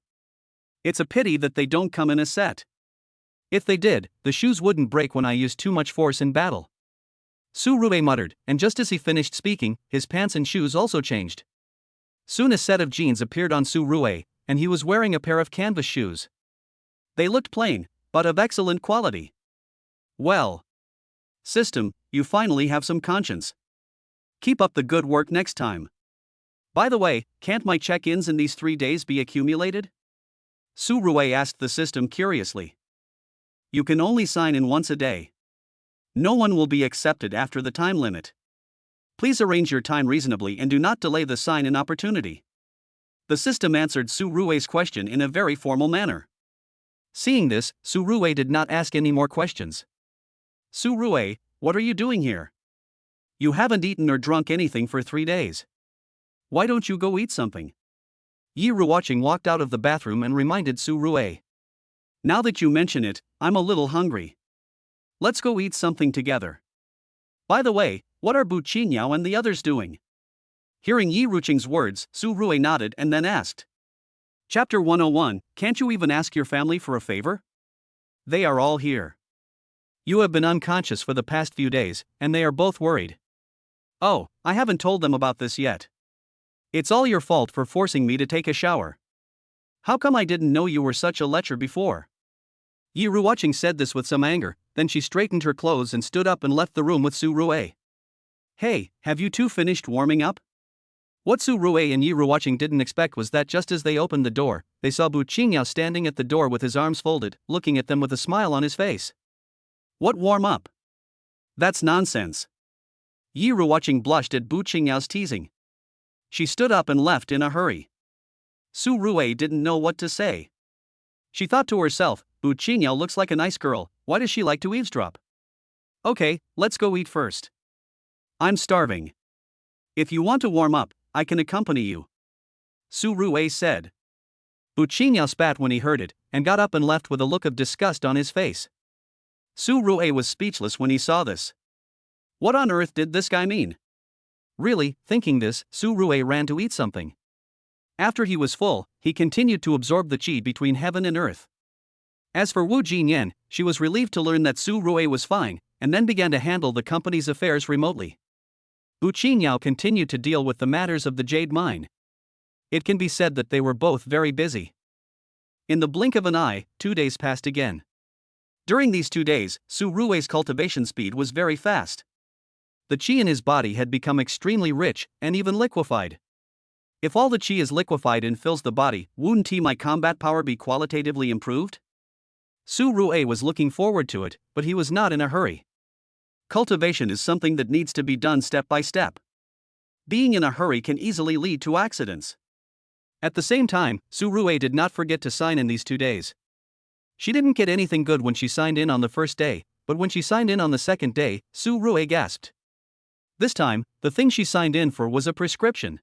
S1: It's a pity that they don't come in a set. If they did, the shoes wouldn't break when I used too much force in battle. Su Rue muttered, and just as he finished speaking, his pants and shoes also changed. Soon a set of jeans appeared on Su Rue, and he was wearing a pair of canvas shoes. They looked plain, but of excellent quality. Well. System, you finally have some conscience. Keep up the good work next time. By the way, can't my check-ins in these 3 days be accumulated? Su Rue asked the system curiously. You can only sign in once a day. No one will be accepted after the time limit. Please arrange your time reasonably and do not delay the sign-in opportunity. The system answered Su Rue's question in a very formal manner. Seeing this, Su Rue did not ask any more questions. Su Rue, what are you doing here? You haven't eaten or drunk anything for 3 days. Why don't you go eat something? Yi Ruoqing walked out of the bathroom and reminded Su Rue. Now that you mention it, I'm a little hungry. Let's go eat something together. By the way, what are Bu Qingyao and the others doing? Hearing Yi Ruoqing's words, Su Rue nodded and then asked. Chapter 101, can't you even ask your family for a favor? They are all here. You have been unconscious for the past few days, and they are both worried. Oh, I haven't told them about this yet. It's all your fault for forcing me to take a shower. How come I didn't know you were such a lecher before? Yi Ruoqing said this with some anger, then she straightened her clothes and stood up and left the room with Su Rue. Hey, have you two finished warming up? What Su Rue and Yi Ruoqing didn't expect was that just as they opened the door, they saw Bu Qingyao standing at the door with his arms folded, looking at them with a smile on his face. What warm up? That's nonsense. Yi Ruoqing blushed at Bu Qingyao's teasing. She stood up and left in a hurry. Su Rue didn't know what to say. She thought to herself, Bu Qingyao looks like a nice girl, why does she like to eavesdrop? Okay, let's go eat first. I'm starving. If you want to warm up, I can accompany you. Su Rue said. Bu Qingyao spat when he heard it, and got up and left with a look of disgust on his face. Su Rue was speechless when he saw this. What on earth did this guy mean? Really, thinking this, Su Rue ran to eat something. After he was full, he continued to absorb the qi between heaven and earth. As for Wu Jinyan, she was relieved to learn that Su Rue was fine, and then began to handle the company's affairs remotely. Bu Qingyao continued to deal with the matters of the jade mine. It can be said that they were both very busy. In the blink of an eye, 2 days passed again. During these 2 days, Su Rue's cultivation speed was very fast. The qi in his body had become extremely rich, and even liquefied. If all the qi is liquefied and fills the body, wouldn't my combat power be qualitatively improved? Su Rue was looking forward to it, but he was not in a hurry. Cultivation is something that needs to be done step by step. Being in a hurry can easily lead to accidents. At the same time, Su Rue did not forget to sign in these 2 days. She didn't get anything good when she signed in on the first day, but when she signed in on the second day, Su Rue gasped. This time, the thing she signed in for was a prescription.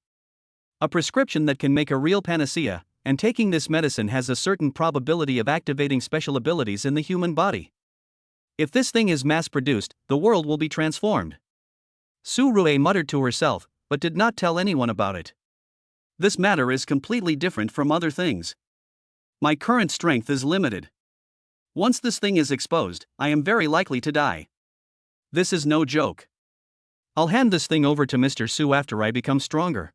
S1: A prescription that can make a real panacea, and taking this medicine has a certain probability of activating special abilities in the human body. If this thing is mass-produced, the world will be transformed. Su Rue muttered to herself, but did not tell anyone about it. This matter is completely different from other things. My current strength is limited. Once this thing is exposed, I am very likely to die. This is no joke. I'll hand this thing over to Mr. Su after I become stronger.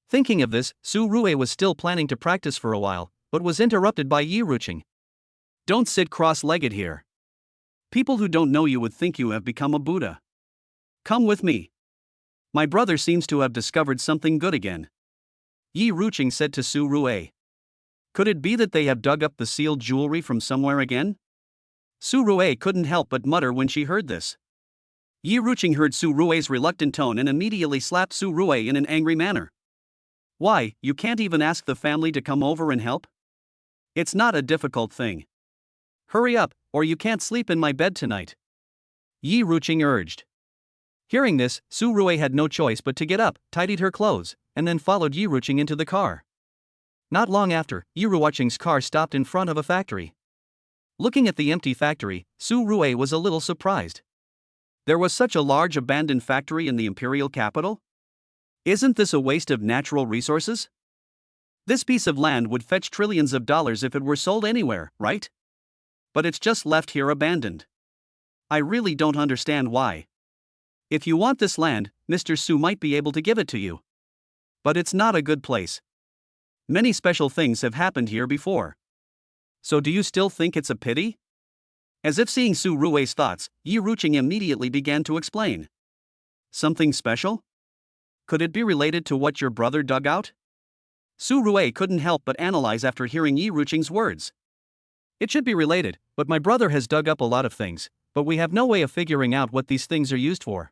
S1: Thinking of this, Su Rue was still planning to practice for a while, but was interrupted by Yi Ruoqing. Don't sit cross-legged here. People who don't know you would think you have become a Buddha. Come with me. My brother seems to have discovered something good again, Yi Ruqing said to Su Rui. Could it be that they have dug up the sealed jewelry from somewhere again? Su Rui couldn't help but mutter when she heard this. Yi Ruqing heard Su Rui's reluctant tone and immediately slapped Su Rui in an angry manner. Why, you can't even ask the family to come over and help? It's not a difficult thing. Hurry up, or you can't sleep in my bed tonight, Yi Ruqing urged. Hearing this, Su Rui had no choice but to get up, tidied her clothes, and then followed Yi Ruqing into the car. Not long after, Yi Ruqing's car stopped in front of a factory. Looking at the empty factory, Su Rui was a little surprised. There was such a large abandoned factory in the imperial capital? Isn't this a waste of natural resources? This piece of land would fetch trillions of dollars if it were sold anywhere, right? But it's just left here abandoned. I really don't understand why. If you want this land, Mr. Su might be able to give it to you. But it's not a good place. Many special things have happened here before. So do you still think it's a pity? As if seeing Su Rui's thoughts, Yi Ruqing immediately began to explain. Something special? Could it be related to what your brother dug out? Su Rui couldn't help but analyze after hearing Yi Ruqing's words. It should be related, but my brother has dug up a lot of things, but we have no way of figuring out what these things are used for,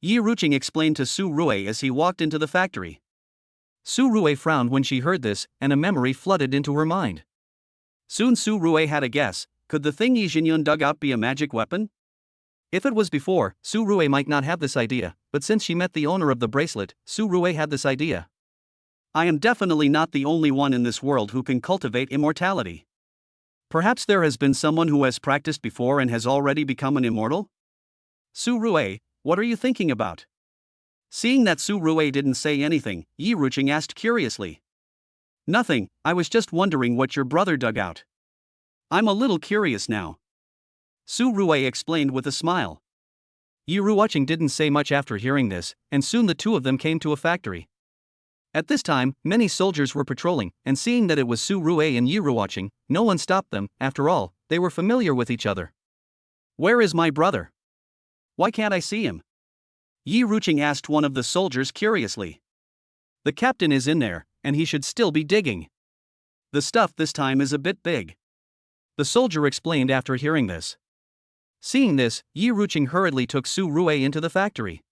S1: Yi Ruqing explained to Su Rui as he walked into the factory. Su Rui frowned when she heard this, and a memory flooded into her mind. Soon Su Rui had a guess. Could the thing Yi Jinyun dug out be a magic weapon? If it was before, Su Rui might not have this idea, but since she met the owner of the bracelet, Su Rui had this idea. I am definitely not the only one in this world who can cultivate immortality. Perhaps there has been someone who has practiced before and has already become an immortal? Su Rui, what are you thinking about? Seeing that Su Rui didn't say anything, Yi Ruqing asked curiously. Nothing, I was just wondering what your brother dug out. I'm a little curious now, Su Rui explained with a smile. Yi Ruqing didn't say much after hearing this, and soon the two of them came to a factory. At this time, many soldiers were patrolling, and seeing that it was Su Rui and Yi Ruqing, no one stopped them. After all, they were familiar with each other. Where is my brother? Why can't I see him? Yi Ruqing asked one of the soldiers curiously. The captain is in there, and he should still be digging. The stuff this time is a bit big, the soldier explained after hearing this. Seeing this, Yi Ruqing hurriedly took Su Rui into the factory.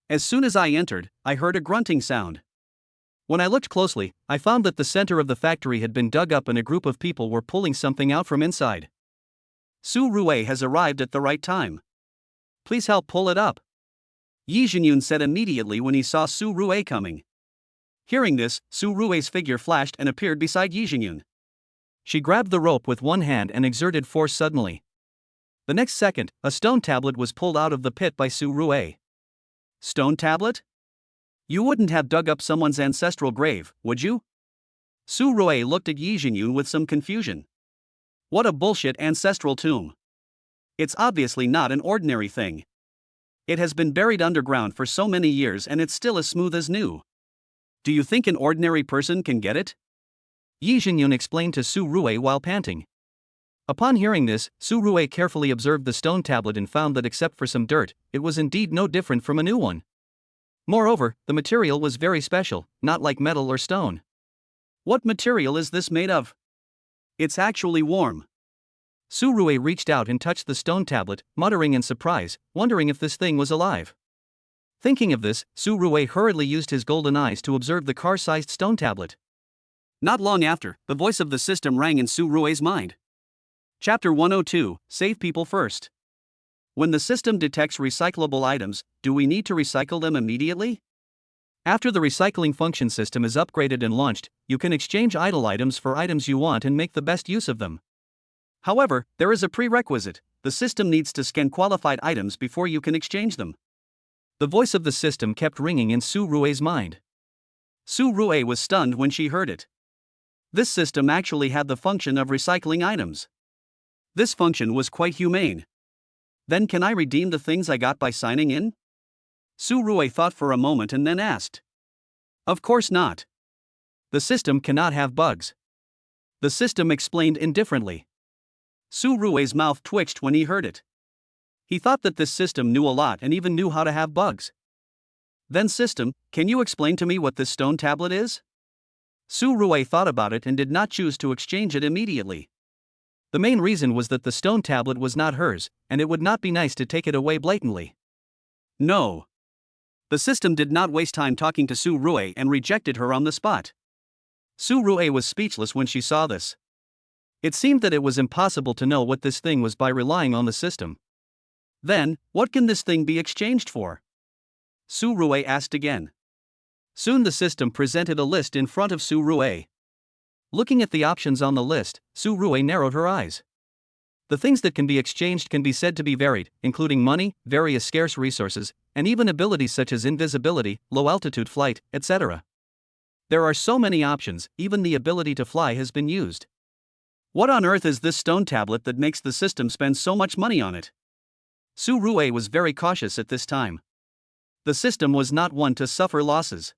S1: As soon as I entered, I heard a grunting sound. When I looked closely, I found that the center of the factory had been dug up and a group of people were pulling something out from inside. Su Rui has arrived at the right time. Please help pull it up, Yi Jinyun said immediately when he saw Su Rui coming. Hearing this, Su Rui's figure flashed and appeared beside Yi Jinyun. She grabbed the rope with one hand and exerted force suddenly. The next second, a stone tablet was pulled out of the pit by Su Rui. Stone tablet? You wouldn't have dug up someone's ancestral grave, would you? Su Rui looked at Yi Jinyun with some confusion. What a bullshit ancestral tomb. It's obviously not an ordinary thing. It has been buried underground for so many years and it's still as smooth as new. Do you think an ordinary person can get it? Yi Jinyun explained to Su Rui while panting. Upon hearing this, Su Rui carefully observed the stone tablet and found that except for some dirt, it was indeed no different from a new one. Moreover, the material was very special, not like metal or stone. What material is this made of? It's actually warm. Su Rui reached out and touched the stone tablet, muttering in surprise, wondering if this thing was alive. Thinking of this, Su Rui hurriedly used his golden eyes to observe the car-sized stone tablet. Not long after, the voice of the system rang in Su Rui's mind. Chapter 102, Save People First. When the system detects recyclable items, do we need to recycle them immediately? After the recycling function system is upgraded and launched, you can exchange idle items for items you want and make the best use of them. However, there is a prerequisite: the system needs to scan qualified items before you can exchange them. The voice of the system kept ringing in Su Rui's mind. Su Rui was stunned when she heard it. This system actually had the function of recycling items. This function was quite humane. Then can I redeem the things I got by signing in? Su Rui thought for a moment and then asked. Of course not. The system cannot have bugs. The system explained indifferently. Su Rui's mouth twitched when he heard it. He thought that this system knew a lot and even knew how to have bugs. Then system, can you explain to me what this stone tablet is? Su Ruwei thought about it and did not choose to exchange it immediately. The main reason was that the stone tablet was not hers, and it would not be nice to take it away blatantly. No. The system did not waste time talking to Su Ruwei and rejected her on the spot. Su Ruwei was speechless when she saw this. It seemed that it was impossible to know what this thing was by relying on the system. Then, what can this thing be exchanged for? Su Ruwei asked again. Soon the system presented a list in front of Su Ruwei. Looking at the options on the list, Su Ruwei narrowed her eyes. The things that can be exchanged can be said to be varied, including money, various scarce resources, and even abilities such as invisibility, low-altitude flight, etc. There are so many options, even the ability to fly has been used. What on earth is this stone tablet that makes the system spend so much money on it? Su Ruwei was very cautious at this time. The system was not one to suffer losses.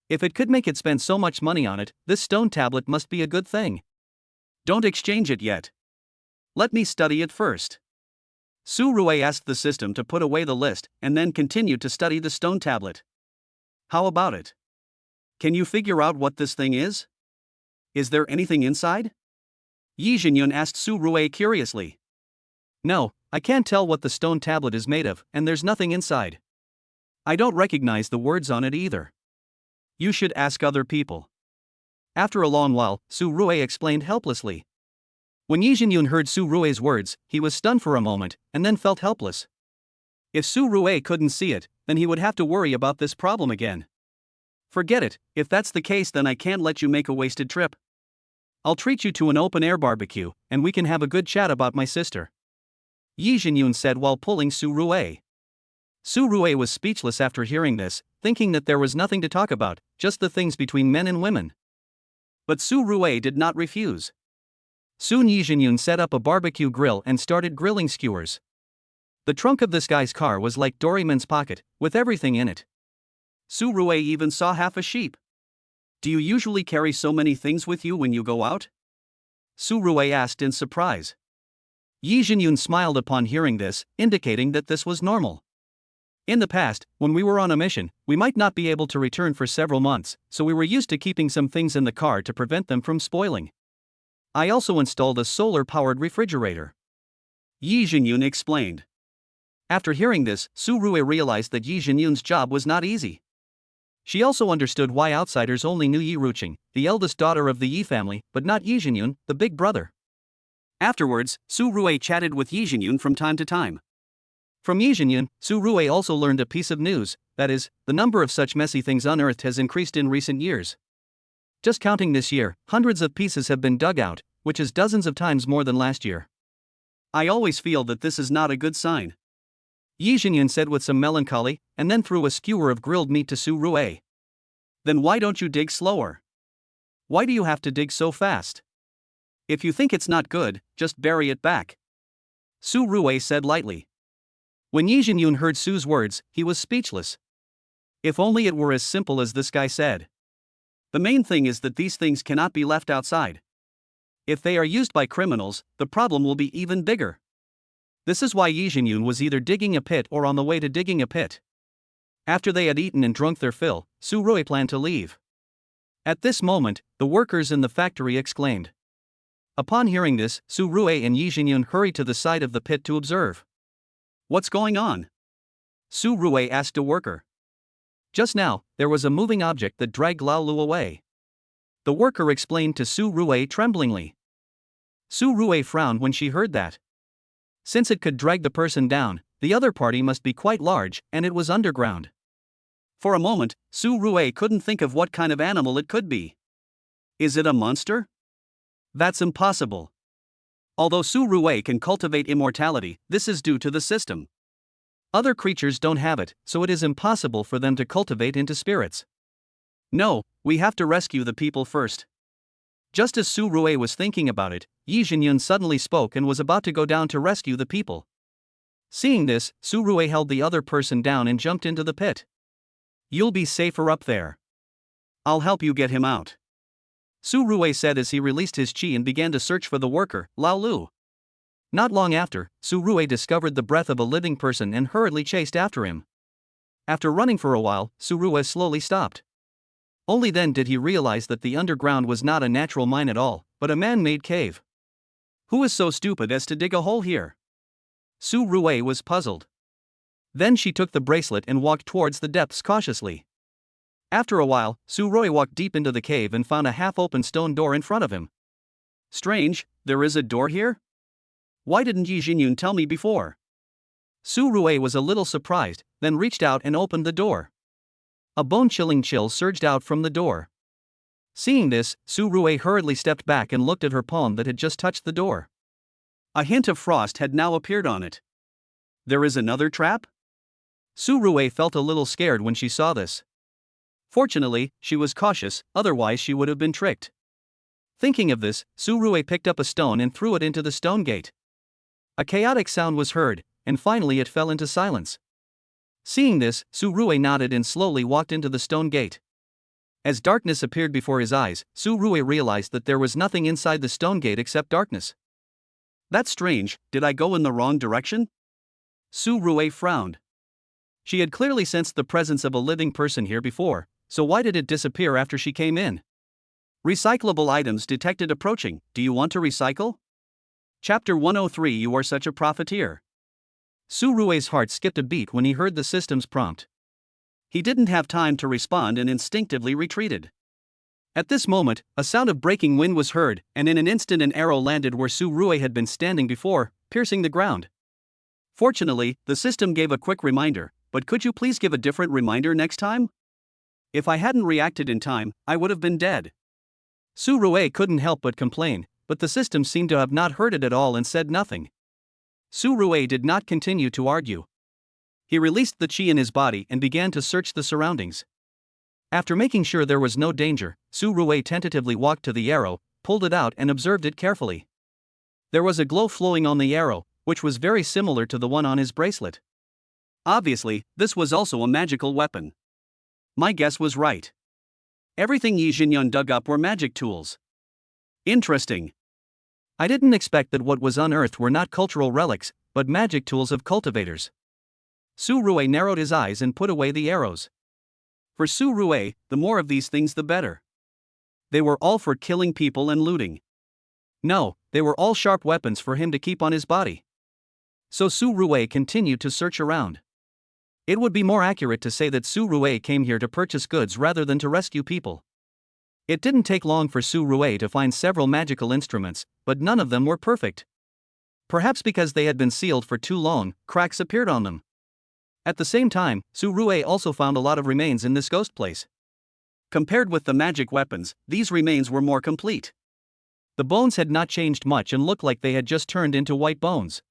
S1: If it could make it spend so much money on it, this stone tablet must be a good thing. Don't exchange it yet. Let me study it first. Su Ruwei asked the system to put away the list and then continued to study the stone tablet. How about it? Can you figure out what this thing is? Is there anything inside? Yi Jinyun asked Su Ruwei curiously. No, I can't tell what the stone tablet is made of, and there's nothing inside. I don't recognize the words on it either. You should ask other people. After a long while, Su Ruwei explained helplessly. When Yi Jinyun heard Su Ruwei's words, he was stunned for a moment, and then felt helpless. If Su Ruwei couldn't see it, then he would have to worry about this problem again. Forget it, if that's the case then I can't let you make a wasted trip. I'll treat you to an open-air barbecue, and we can have a good chat about my sister. Yi Jinyun said while pulling Su Ruwei. Su Ruwei was speechless after hearing this, thinking that there was nothing to talk about, just the things between men and women. But Su Ruwei did not refuse. Soon Yi Jinyun set up a barbecue grill and started grilling skewers. The trunk of this guy's car was like Doraemon's pocket, with everything in it. Su Ruwei even saw half a sheep. Do you usually carry so many things with you when you go out? Su Ruwei asked in surprise. Yi Jinyun smiled upon hearing this, indicating that this was normal. In the past, when we were on a mission, we might not be able to return for several months, so we were used to keeping some things in the car to prevent them from spoiling. I also installed a solar-powered refrigerator. Yi Jinyun explained. After hearing this, Su Ruwei realized that Yi Jinyun's job was not easy. She also understood why outsiders only knew Yi Ruqing, the eldest daughter of the Yi family, but not Yi Jinyun, the big brother. Afterwards, Su Ruwei chatted with Yi Jinyun from time to time. From Yi Jinyun, Su Ruwei also learned a piece of news, that is, the number of such messy things unearthed has increased in recent years. Just counting this year, hundreds of pieces have been dug out, which is dozens of times more than last year. I always feel that this is not a good sign. Yi Jinyun said with some melancholy, and then threw a skewer of grilled meat to Su Ruwei. Then why don't you dig slower? Why do you have to dig so fast? If you think it's not good, just bury it back. Su Ruwei said lightly. When Yi Jinyun heard Su's words, he was speechless. If only it were as simple as this guy said. The main thing is that these things cannot be left outside. If they are used by criminals, the problem will be even bigger. This is why Yi Jinyun was either digging a pit or on the way to digging a pit. After they had eaten and drunk their fill, Su Ruwei planned to leave. At this moment, the workers in the factory exclaimed. Upon hearing this, Su Ruwei and Yi Jinyun hurried to the side of the pit to observe. What's going on? Su Ruwei asked a worker. Just now, there was a moving object that dragged Lao Lu away. The worker explained to Su Ruwei tremblingly. Su Ruwei frowned when she heard that. Since it could drag the person down, the other party must be quite large, and it was underground. For a moment, Su Ruwei couldn't think of what kind of animal it could be. Is it a monster? That's impossible. Although Su Ruwei can cultivate immortality, this is due to the system. Other creatures don't have it, so it is impossible for them to cultivate into spirits. No, we have to rescue the people first. Just as Su Ruwei was thinking about it, Yi Jinyun suddenly spoke and was about to go down to rescue the people. Seeing this, Su Ruwei held the other person down and jumped into the pit. You'll be safer up there. I'll help you get him out. Su Ruwei said as he released his chi and began to search for the worker, Lao Lu. Not long after, Su Ruwei discovered the breath of a living person and hurriedly chased after him. After running for a while, Su Rue slowly stopped. Only then did he realize that the underground was not a natural mine at all, but a man-made cave. Who is so stupid as to dig a hole here? Su Rue was puzzled. Then she took the bracelet and walked towards the depths cautiously. After a while, Su Rue walked deep into the cave and found a half-open stone door in front of him. Strange, there is a door here? Why didn't Yi Jinyun tell me before? Su Rue was a little surprised, then reached out and opened the door. A bone-chilling chill surged out from the door. Seeing this, Su Rue hurriedly stepped back and looked at her palm that had just touched the door. A hint of frost had now appeared on it. There is another trap? Su Rue felt a little scared when she saw this. Fortunately, she was cautious, otherwise she would have been tricked. Thinking of this, Su Rue picked up a stone and threw it into the stone gate. A chaotic sound was heard, and finally it fell into silence. Seeing this, Su Rue nodded and slowly walked into the stone gate. As darkness appeared before his eyes, Su Rue realized that there was nothing inside the stone gate except darkness. That's strange, did I go in the wrong direction? Su Rue frowned. She had clearly sensed the presence of a living person here before, so why did it disappear after she came in? Recyclable items detected approaching, do you want to recycle? Chapter 103 You are such a profiteer. Su Rue's heart skipped a beat when he heard the system's prompt. He didn't have time to respond and instinctively retreated. At this moment, a sound of breaking wind was heard, and in an instant an arrow landed where Su Rue had been standing before, piercing the ground. Fortunately, the system gave a quick reminder, but could you please give a different reminder next time? If I hadn't reacted in time, I would have been dead. Su Rue couldn't help but complain, but the system seemed to have not heard it at all and said nothing. Su Rue did not continue to argue. He released the chi in his body and began to search the surroundings. After making sure there was no danger, Su Rue tentatively walked to the arrow, pulled it out and observed it carefully. There was a glow flowing on the arrow, which was very similar to the one on his bracelet. Obviously, this was also a magical weapon. My guess was right. Everything Yi Jinyun dug up were magic tools. Interesting. I didn't expect that what was unearthed were not cultural relics, but magic tools of cultivators. Su Rue narrowed his eyes and put away the arrows. For Su Rue, the more of these things the better. They were all for killing people and looting. No, they were all sharp weapons for him to keep on his body. So Su Rue continued to search around. It would be more accurate to say that Su Rue came here to purchase goods rather than to rescue people. It didn't take long for Su Rue to find several magical instruments, but none of them were perfect. Perhaps because they had been sealed for too long, cracks appeared on them. At the same time, Su Rue also found a lot of remains in this ghost place. Compared with the magic weapons, these remains were more complete. The bones had not changed much and looked like they had just turned into white bones.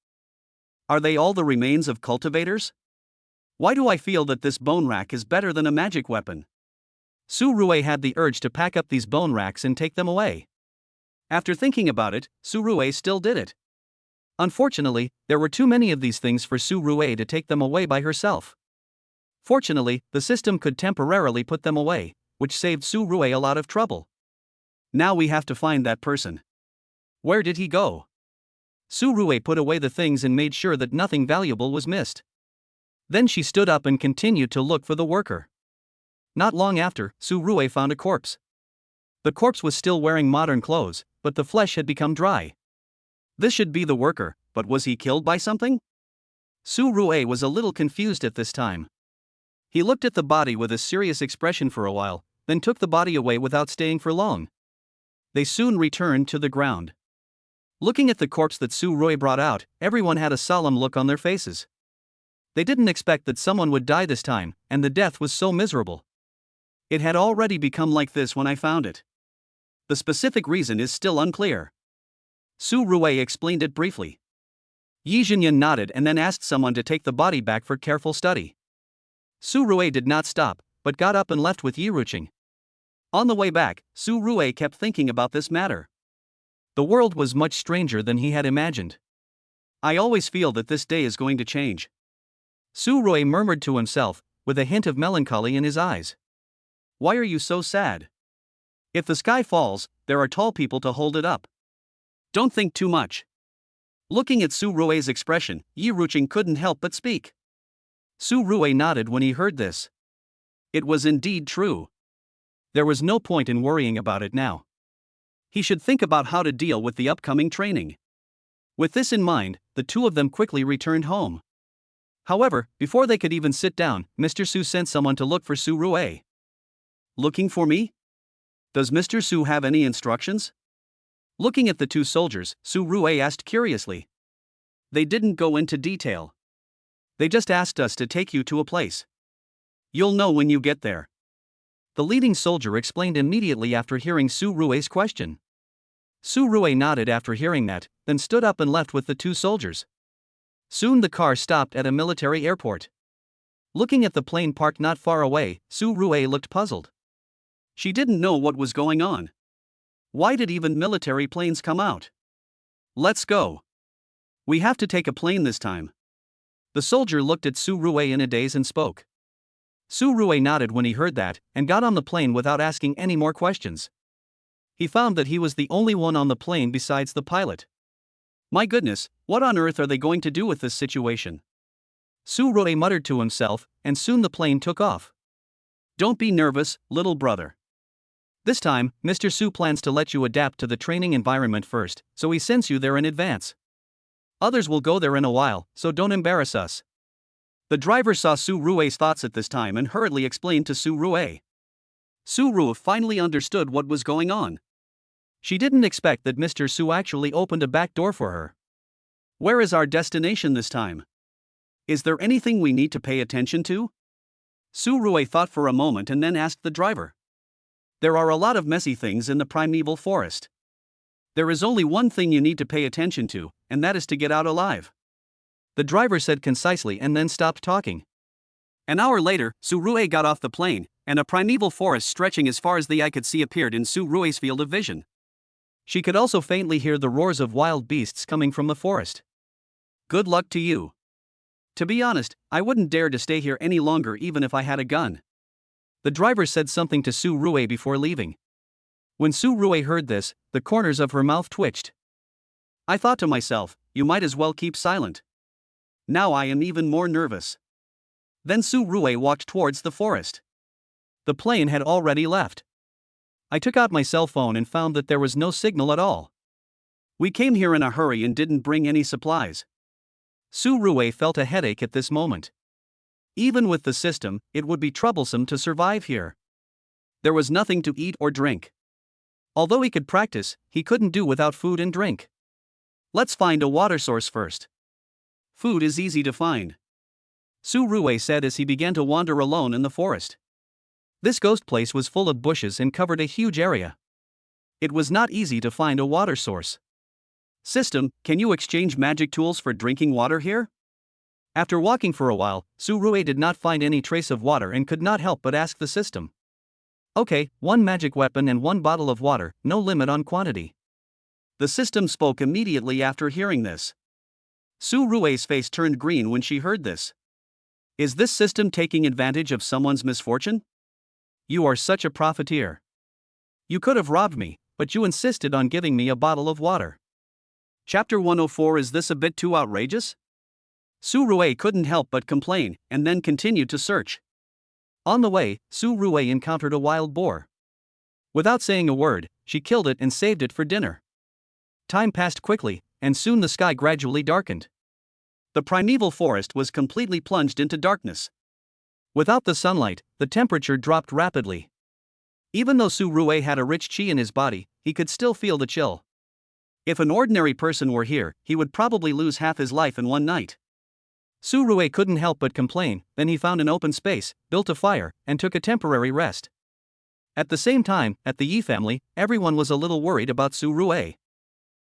S1: Are they all the remains of cultivators? Why do I feel that this bone rack is better than a magic weapon? Su Rue had the urge to pack up these bone racks and take them away. After thinking about it, Su Rue still did it. Unfortunately, there were too many of these things for Su Rue to take them away by herself. Fortunately, the system could temporarily put them away, which saved Su Rue a lot of trouble. Now we have to find that person. Where did he go? Su Rue put away the things and made sure that nothing valuable was missed. Then she stood up and continued to look for the worker. Not long after, Su Rue found a corpse. The corpse was still wearing modern clothes, but the flesh had become dry. This should be the worker, but was he killed by something? Su Rue was a little confused at this time. He looked at the body with a serious expression for a while, then took the body away without staying for long. They soon returned to the ground. Looking at the corpse that Su Rue brought out, everyone had a solemn look on their faces. They didn't expect that someone would die this time, and the death was so miserable. It had already become like this when I found it. The specific reason is still unclear. Su Rue explained it briefly. Yi Jinyun nodded and then asked someone to take the body back for careful study. Su Rue did not stop, but got up and left with Yi Ruqing. On the way back, Su Rue kept thinking about this matter. The world was much stranger than he had imagined. I always feel that this day is going to change. Su Rue murmured to himself, with a hint of melancholy in his eyes. Why are you so sad? If the sky falls, there are tall people to hold it up. Don't think too much. Looking at Su Rue's expression, Yi Ruqing couldn't help but speak. Su Rue nodded when he heard this. It was indeed true. There was no point in worrying about it now. He should think about how to deal with the upcoming training. With this in mind, the two of them quickly returned home. However, before they could even sit down, Mr. Su sent someone to look for Su Rue. Looking for me? Does Mr. Su have any instructions? Looking at the two soldiers, Su Rue asked curiously. They didn't go into detail. They just asked us to take you to a place. You'll know when you get there. The leading soldier explained immediately after hearing Su Rue's question. Su Rue nodded after hearing that, then stood up and left with the two soldiers. Soon the car stopped at a military airport. Looking at the plane parked not far away, Su Rue looked puzzled. She didn't know what was going on. Why did even military planes come out? Let's go. We have to take a plane this time. The soldier looked at Su Rue in a daze and spoke. Su Rue nodded when he heard that, and got on the plane without asking any more questions. He found that he was the only one on the plane besides the pilot. My goodness, what on earth are they going to do with this situation? Su Rue muttered to himself, and soon the plane took off. Don't be nervous, little brother. This time, Mr. Su plans to let you adapt to the training environment first, so he sends you there in advance. Others will go there in a while, so don't embarrass us. The driver saw Su Rue's thoughts at this time and hurriedly explained to Su Rue. Su Rue finally understood what was going on. She didn't expect that Mr. Su actually opened a back door for her. Where is our destination this time? Is there anything we need to pay attention to? Su Rue thought for a moment and then asked the driver. There are a lot of messy things in the primeval forest. There is only one thing you need to pay attention to, and that is to get out alive. The driver said concisely and then stopped talking. An hour later, Su Rue got off the plane, and a primeval forest stretching as far as the eye could see appeared in Su Rue's field of vision. She could also faintly hear the roars of wild beasts coming from the forest. Good luck to you. To be honest, I wouldn't dare to stay here any longer even if I had a gun. The driver said something to Su Rue before leaving. When Su Rue heard this, the corners of her mouth twitched. I thought to myself, you might as well keep silent. Now I am even more nervous. Then Su Rue walked towards the forest. The plane had already left. I took out my cell phone and found that there was no signal at all. We came here in a hurry and didn't bring any supplies. Su Rue felt a headache at this moment. Even with the system, it would be troublesome to survive here. There was nothing to eat or drink. Although he could practice, he couldn't do without food and drink. Let's find a water source first. Food is easy to find. Su Rue said as he began to wander alone in the forest. This ghost place was full of bushes and covered a huge area. It was not easy to find a water source. System, can you exchange magic tools for drinking water here? After walking for a while, Su Rue did not find any trace of water and could not help but ask the system. Okay, one magic weapon and one bottle of water, no limit on quantity. The system spoke immediately after hearing this. Su Rue's face turned green when she heard this. Is this system taking advantage of someone's misfortune? You are such a profiteer. You could have robbed me, but you insisted on giving me a bottle of water. Chapter 104. Is this a bit too outrageous? Su Rue couldn't help but complain, and then continued to search. On the way, Su Rue encountered a wild boar. Without saying a word, she killed it and saved it for dinner. Time passed quickly, and soon the sky gradually darkened. The primeval forest was completely plunged into darkness. Without the sunlight, the temperature dropped rapidly. Even though Su Rue had a rich chi in his body, he could still feel the chill. If an ordinary person were here, he would probably lose half his life in one night. Su Rue couldn't help but complain. Then he found an open space, built a fire, and took a temporary rest. At the same time, at the Yi family, everyone was a little worried about Su Rue.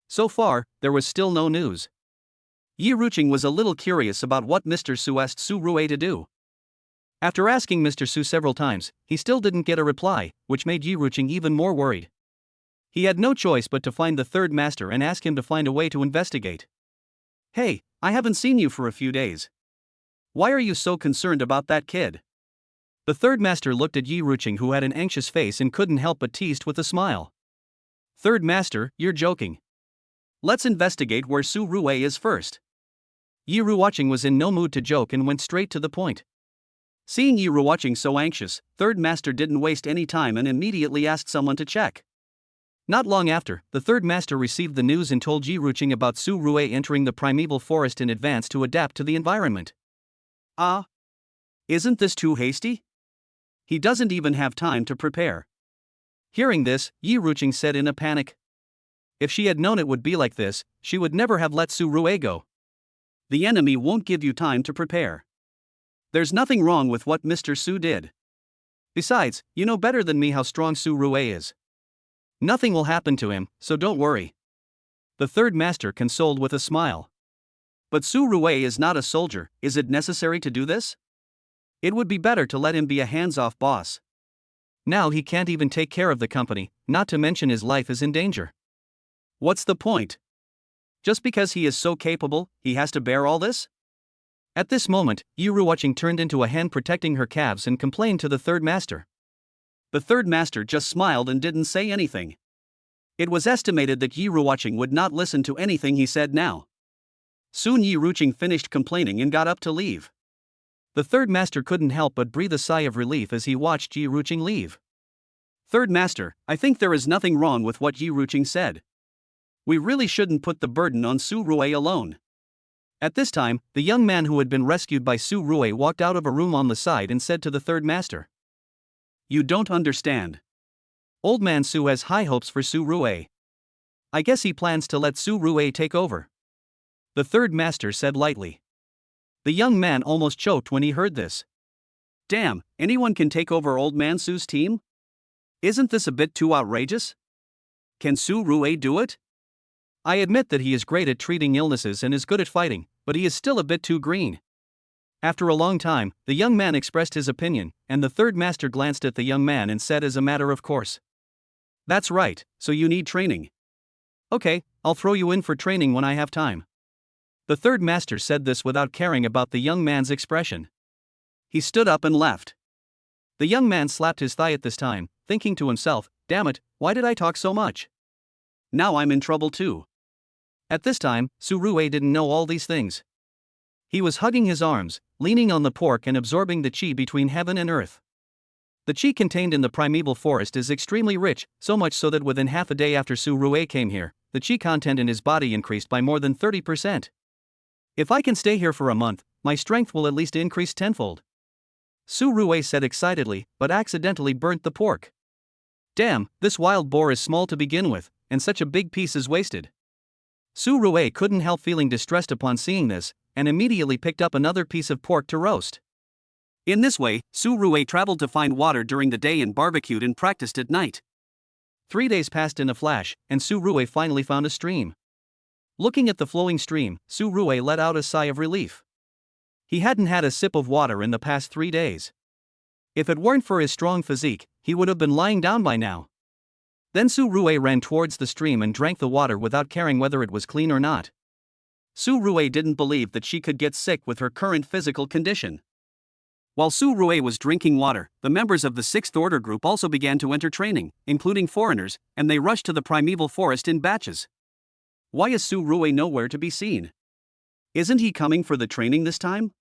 S1: So far, there was still no news. Yi Ruqing was a little curious about what Mr. Su asked Su Rue to do. After asking Mr. Su several times, he still didn't get a reply, which made Yi Ruqing even more worried. He had no choice but to find the third master and ask him to find a way to investigate. Hey, I haven't seen you for a few days. Why are you so concerned about that kid? The third master looked at Yi Ruqing, who had an anxious face and couldn't help but teased with a smile. Third master, you're joking. Let's investigate where Su Rue is first. Yi Ruoqing was in no mood to joke and went straight to the point. Seeing Yi Ruoqing so anxious, third master didn't waste any time and immediately asked someone to check. Not long after, the third master received the news and told Yi Ruoqing about Su Rue entering the primeval forest in advance to adapt to the environment. Isn't this too hasty? He doesn't even have time to prepare. Hearing this, Yi Ruoqing said in a panic. If she had known it would be like this, she would never have let Su Rue go. The enemy won't give you time to prepare. There's nothing wrong with what Mr. Su did. Besides, you know better than me how strong Su Rue is. Nothing will happen to him, so don't worry. The third master consoled with a smile. But Su Rue is not a soldier, is it necessary to do this? It would be better to let him be a hands-off boss. Now he can't even take care of the company, not to mention his life is in danger. What's the point? Just because he is so capable, he has to bear all this? At this moment, Yi Ruoqing turned into a hen protecting her calves and complained to the third master. The third master just smiled and didn't say anything. It was estimated that Yi Ruoqing would not listen to anything he said now. Soon Yi Ruoqing finished complaining and got up to leave. The third master couldn't help but breathe a sigh of relief as he watched Yi Ruoqing leave. Third master, I think there is nothing wrong with what Yi Ruoqing said. We really shouldn't put the burden on Su Rue alone. At this time, the young man who had been rescued by Su Rue walked out of a room on the side and said to the third master. You don't understand. Old man Su has high hopes for Su Rue. I guess he plans to let Su Rue take over. The third master said lightly. The young man almost choked when he heard this. Damn, anyone can take over old man Su's team? Isn't this a bit too outrageous? Can Su Rue do it? I admit that he is great at treating illnesses and is good at fighting, but he is still a bit too green. After a long time, the young man expressed his opinion, and the third master glanced at the young man and said as a matter of course. That's right, so you need training. Okay, I'll throw you in for training when I have time. The third master said this without caring about the young man's expression. He stood up and left. The young man slapped his thigh at this time, thinking to himself, damn it, why did I talk so much? Now I'm in trouble too. At this time, Su Rue didn't know all these things. He was hugging his arms, leaning on the pork and absorbing the qi between heaven and earth. The qi contained in the primeval forest is extremely rich, so much so that within half a day after Su Rue came here, the qi content in his body increased by more than 30%. If I can stay here for a month, my strength will at least increase tenfold. Su Rue said excitedly, but accidentally burnt the pork. Damn, this wild boar is small to begin with, and such a big piece is wasted. Su Rue couldn't help feeling distressed upon seeing this, and immediately picked up another piece of pork to roast. In this way, Su Rue traveled to find water during the day and barbecued and practiced at night. 3 days passed in a flash, and Su Rue finally found a stream. Looking at the flowing stream, Su Rue let out a sigh of relief. He hadn't had a sip of water in the past 3 days. If it weren't for his strong physique, he would have been lying down by now. Then Su Rue ran towards the stream and drank the water without caring whether it was clean or not. Su Rue didn't believe that she could get sick with her current physical condition. While Su Rue was drinking water, the members of the Sixth Order group also began to enter training, including foreigners, and they rushed to the primeval forest in batches. Why is Su Rue nowhere to be seen? Isn't he coming for the training this time?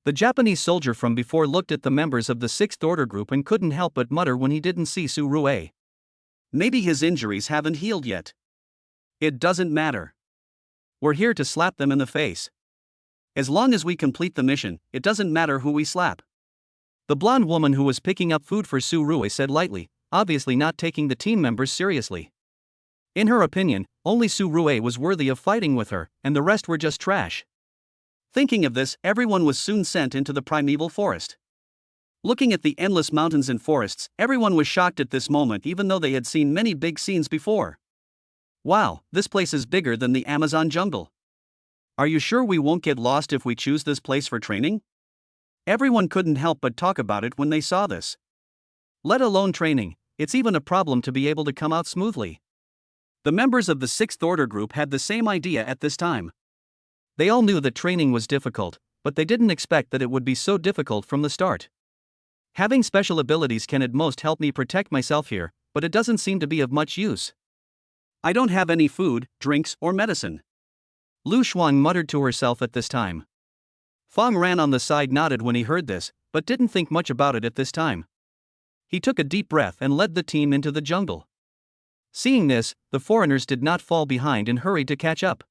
S1: The Japanese soldier from before looked at the members of the Sixth Order group and couldn't help but mutter when he didn't see Su Rue. Maybe his injuries haven't healed yet. It doesn't matter. We're here to slap them in the face. As long as we complete the mission, it doesn't matter who we slap. The blonde woman who was picking up food for Su Rue said lightly, obviously not taking the team members seriously. In her opinion, only Su Rue was worthy of fighting with her, and the rest were just trash. Thinking of this, everyone was soon sent into the primeval forest. Looking at the endless mountains and forests, everyone was shocked at this moment even though they had seen many big scenes before. Wow, this place is bigger than the Amazon jungle. Are you sure we won't get lost if we choose this place for training? Everyone couldn't help but talk about it when they saw this. Let alone training, it's even a problem to be able to come out smoothly. The members of the Sixth Order group had the same idea at this time. They all knew that training was difficult, but they didn't expect that it would be so difficult from the start. Having special abilities can at most help me protect myself here, but it doesn't seem to be of much use. I don't have any food, drinks, or medicine. Lu Shuang muttered to herself at this time. Fang Ran on the side nodded when he heard this, but didn't think much about it at this time. He took a deep breath and led the team into the jungle. Seeing this, the foreigners did not fall behind and hurried to catch up.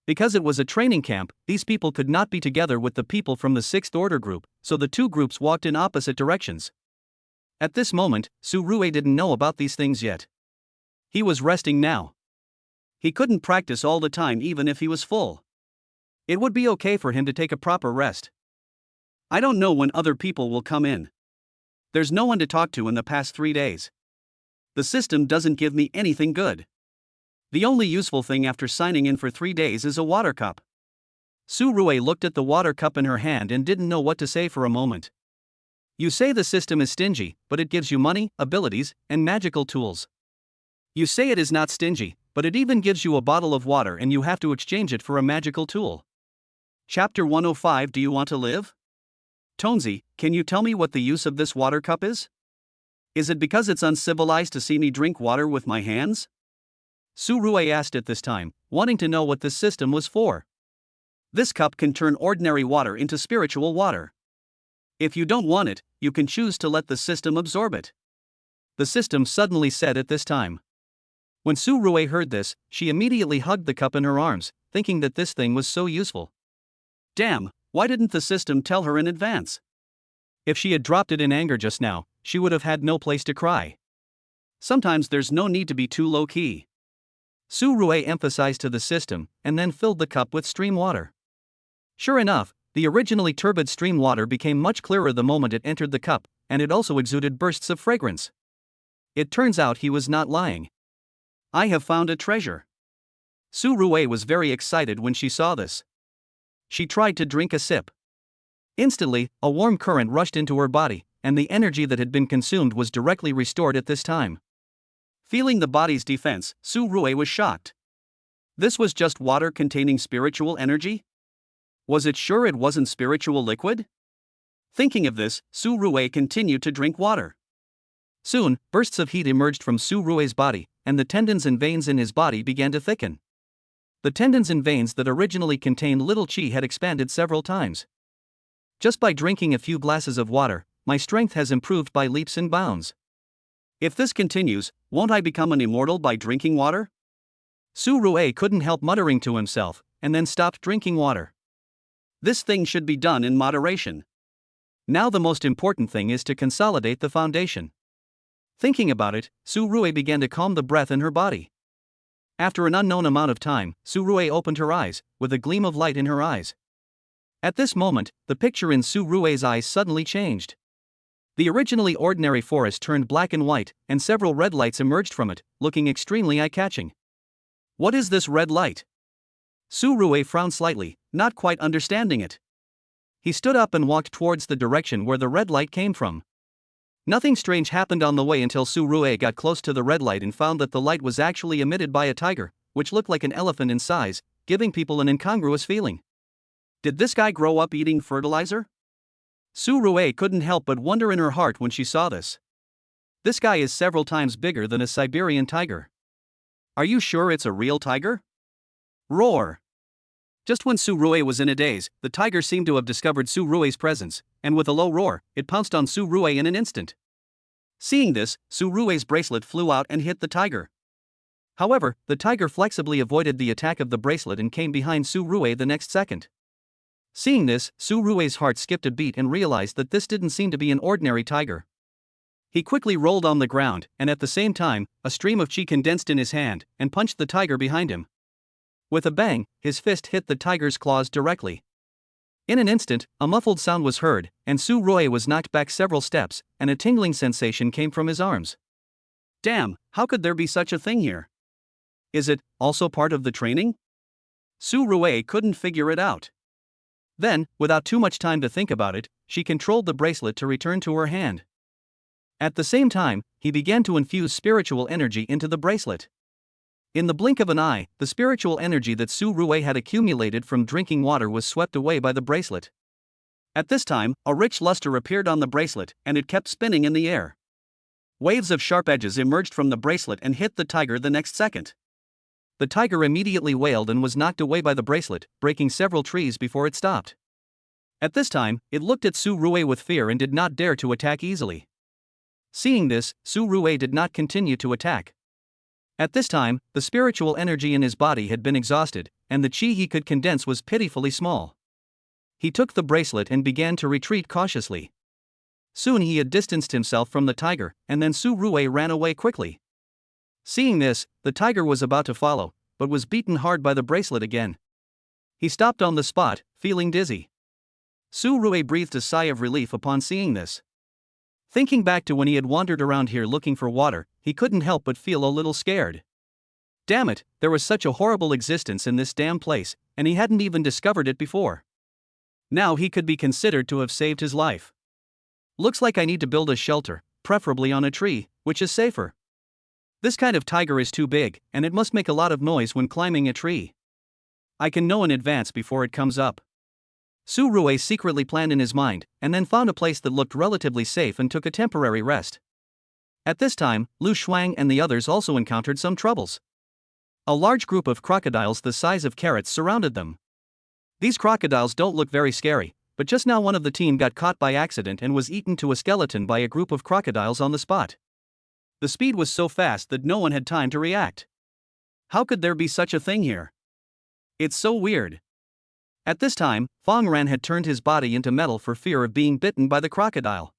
S1: Because it was a training camp, these people could not be together with the people from the Sixth Order group, so the two groups walked in opposite directions. At this moment, Su Rue didn't know about these things yet. He was resting now. He couldn't practice all the time even if he was full. It would be okay for him to take a proper rest. I don't know when other people will come in. There's no one to talk to in the past 3 days. The system doesn't give me anything good. The only useful thing after signing in for 3 days is a water cup. Su Rue looked at the water cup in her hand and didn't know what to say for a moment. You say the system is stingy, but it gives you money, abilities, and magical tools. You say it is not stingy, but it even gives you a bottle of water and you have to exchange it for a magical tool. Chapter 105. Do you want to live? Tonzi, can you tell me what the use of this water cup is? Is it because it's uncivilized to see me drink water with my hands? Su Rue asked at this time, wanting to know what this system was for. This cup can turn ordinary water into spiritual water. If you don't want it, you can choose to let the system absorb it. The system suddenly said at this time. When Su Rue heard this, she immediately hugged the cup in her arms, thinking that this thing was so useful. Damn, why didn't the system tell her in advance? If she had dropped it in anger just now, she would have had no place to cry. Sometimes there's no need to be too low-key. Su Rue emphasized to the system, and then filled the cup with stream water. Sure enough, the originally turbid stream water became much clearer the moment it entered the cup, and it also exuded bursts of fragrance. It turns out he was not lying. I have found a treasure. Su Rue was very excited when she saw this. She tried to drink a sip. Instantly, a warm current rushed into her body, and the energy that had been consumed was directly restored at this time. Feeling the body's defense, Su Rue was shocked. This was just water containing spiritual energy? Was it sure it wasn't spiritual liquid? Thinking of this, Su Rue continued to drink water. Soon, bursts of heat emerged from Su Rue's body, and the tendons and veins in his body began to thicken. The tendons and veins that originally contained little qi had expanded several times. Just by drinking a few glasses of water, my strength has improved by leaps and bounds. If this continues, won't I become an immortal by drinking water? Su Rue couldn't help muttering to himself, and then stopped drinking water. This thing should be done in moderation. Now the most important thing is to consolidate the foundation. Thinking about it, Su Rue began to calm the breath in her body. After an unknown amount of time, Su Rue opened her eyes, with a gleam of light in her eyes. At this moment, the picture in Su Rue's eyes suddenly changed. The originally ordinary forest turned black and white, and several red lights emerged from it, looking extremely eye-catching. What is this red light? Su Rue frowned slightly, not quite understanding it. He stood up and walked towards the direction where the red light came from. Nothing strange happened on the way until Su Rue got close to the red light and found that the light was actually emitted by a tiger, which looked like an elephant in size, giving people an incongruous feeling. Did this guy grow up eating fertilizer? Su Rue couldn't help but wonder in her heart when she saw this. This guy is several times bigger than a Siberian tiger. Are you sure it's a real tiger? Roar! Just when Su Rue was in a daze, the tiger seemed to have discovered Su Rue's presence, and with a low roar, it pounced on Su Rue in an instant. Seeing this, Su Rue's bracelet flew out and hit the tiger. However, the tiger flexibly avoided the attack of the bracelet and came behind Su Rue the next second. Seeing this, Su Rue's heart skipped a beat and realized that this didn't seem to be an ordinary tiger. He quickly rolled on the ground, and at the same time, a stream of qi condensed in his hand, and punched the tiger behind him. With a bang, his fist hit the tiger's claws directly. In an instant, a muffled sound was heard, and Su Rue was knocked back several steps, and a tingling sensation came from his arms. Damn, how could there be such a thing here? Is it also part of the training? Su Rue couldn't figure it out. Then, without too much time to think about it, she controlled the bracelet to return to her hand. At the same time, he began to infuse spiritual energy into the bracelet. In the blink of an eye, the spiritual energy that Su Rue had accumulated from drinking water was swept away by the bracelet. At this time, a rich luster appeared on the bracelet, and it kept spinning in the air. Waves of sharp edges emerged from the bracelet and hit the tiger the next second. the tiger immediately wailed and was knocked away by the bracelet, breaking several trees before it stopped. At this time, it looked at Su Rue with fear and did not dare to attack easily. Seeing this, Su Rue did not continue to attack. At this time, the spiritual energy in his body had been exhausted, and the chi he could condense was pitifully small. He took the bracelet and began to retreat cautiously. Soon he had distanced himself from the tiger, and then Su Rue ran away quickly. Seeing this, the tiger was about to follow, but was beaten hard by the bracelet again. He stopped on the spot, feeling dizzy. Su Rue breathed a sigh of relief upon seeing this. Thinking back to when he had wandered around here looking for water, he couldn't help but feel a little scared. Damn it, there was such a horrible existence in this damn place, and he hadn't even discovered it before. Now he could be considered to have saved his life. Looks like I need to build a shelter, preferably on a tree, which is safer. This kind of tiger is too big, and it must make a lot of noise when climbing a tree. I can know in advance before it comes up. Su Rue secretly planned in his mind, and then found a place that looked relatively safe and took a temporary rest. At this time, Lu Shuang and the others also encountered some troubles. A large group of crocodiles the size of carrots surrounded them. These crocodiles don't look very scary, but just now one of the team got caught by accident and was eaten to a skeleton by a group of crocodiles on the spot. The speed was so fast that no one had time to react. How could there be such a thing here? It's so weird. At this time, Fong Ran had turned his body into metal for fear of being bitten by the crocodile.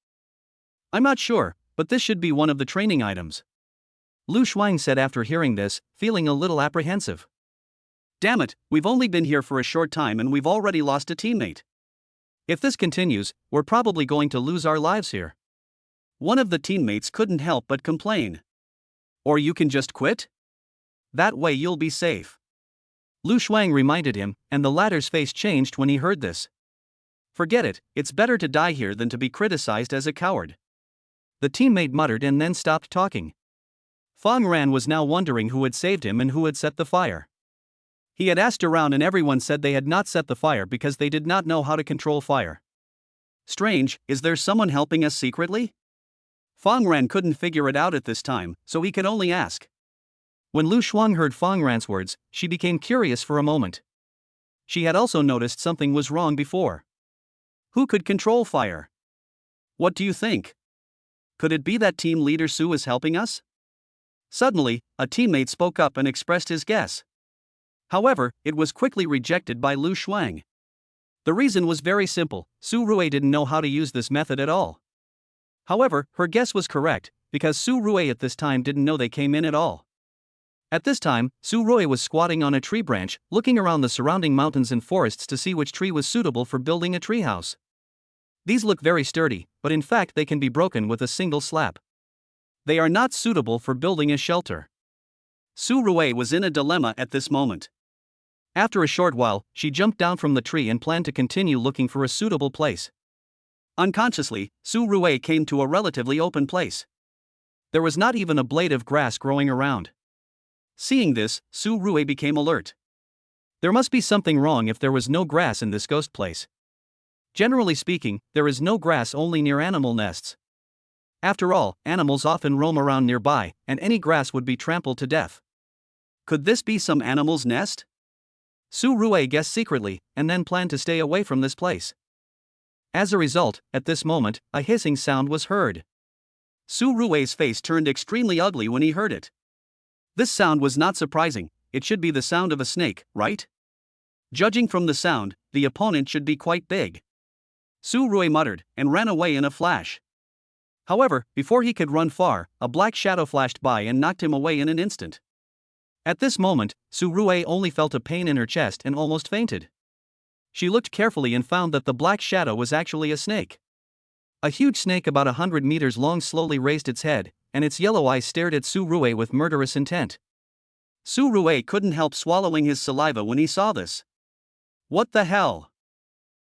S1: I'm not sure, but this should be one of the training items. Lu Shuang said after hearing this, feeling a little apprehensive. Damn it, we've only been here for a short time and we've already lost a teammate. If this continues, we're probably going to lose our lives here. One of the teammates couldn't help but complain. Or you can just quit? That way you'll be safe. Lu Shuang reminded him, and the latter's face changed when he heard this. Forget it, it's better to die here than to be criticized as a coward. The teammate muttered and then stopped talking. Fong Ran was now wondering who had saved him and who had set the fire. He had asked around and everyone said they had not set the fire because they did not know how to control fire. Strange, is there someone helping us secretly? Fong Ran couldn't figure it out at this time, so he could only ask. When Lu Shuang heard Fong Ran's words, she became curious for a moment. She had also noticed something was wrong before. Who could control fire? What do you think? Could it be that team leader Su is helping us? Suddenly, a teammate spoke up and expressed his guess. However, it was quickly rejected by Lu Shuang. The reason was very simple, Su Rue didn't know how to use this method at all. However, her guess was correct, because Su Rue at this time didn't know they came in at all. At this time, Su Rue was squatting on a tree branch, looking around the surrounding mountains and forests to see which tree was suitable for building a treehouse. These look very sturdy, but in fact they can be broken with a single slap. They are not suitable for building a shelter. Su Rue was in a dilemma at this moment. After a short while, she jumped down from the tree and planned to continue looking for a suitable place. Unconsciously, Su Rue came to a relatively open place. There was not even a blade of grass growing around. Seeing this, Su Rue became alert. There must be something wrong if there was no grass in this ghost place. Generally speaking, there is no grass only near animal nests. After all, animals often roam around nearby, and any grass would be trampled to death. Could this be some animal's nest? Su Rue guessed secretly, and then planned to stay away from this place. As a result, at this moment, a hissing sound was heard. Su Rue's face turned extremely ugly when he heard it. This sound was not surprising, it should be the sound of a snake, right? Judging from the sound, the opponent should be quite big. Su Rue muttered, and ran away in a flash. However, before he could run far, a black shadow flashed by and knocked him away in an instant. At this moment, Su Rue only felt a pain in her chest and almost fainted. She looked carefully and found that the black shadow was actually a snake. A huge snake about 100 meters long slowly raised its head, and its yellow eyes stared at Su Rue with murderous intent. Su Rue couldn't help swallowing his saliva when he saw this. What the hell?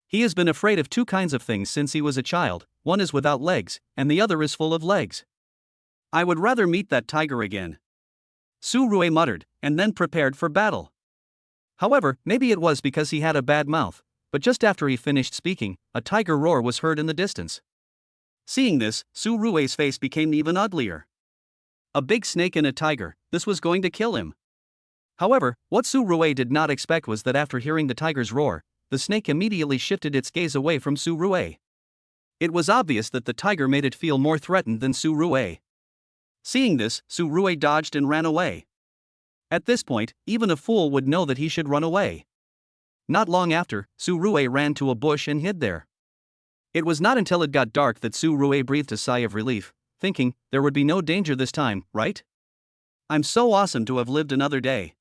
S1: He has been afraid of two kinds of things since he was a child, one is without legs, and the other is full of legs. I would rather meet that tiger again. Su Rue muttered, and then prepared for battle. However, maybe it was because he had a bad mouth, but just after he finished speaking, a tiger roar was heard in the distance. Seeing this, Su Rue's face became even uglier. A big snake and a tiger, this was going to kill him. However, what Su Rue did not expect was that after hearing the tiger's roar, the snake immediately shifted its gaze away from Su Rue. It was obvious that the tiger made it feel more threatened than Su Rue. Seeing this, Su Rue dodged and ran away. At this point, even a fool would know that he should run away. Not long after, Su Rue ran to a bush and hid there. It was not until it got dark that Su Rue breathed a sigh of relief, thinking, there would be no danger this time, right? I'm so awesome to have lived another day.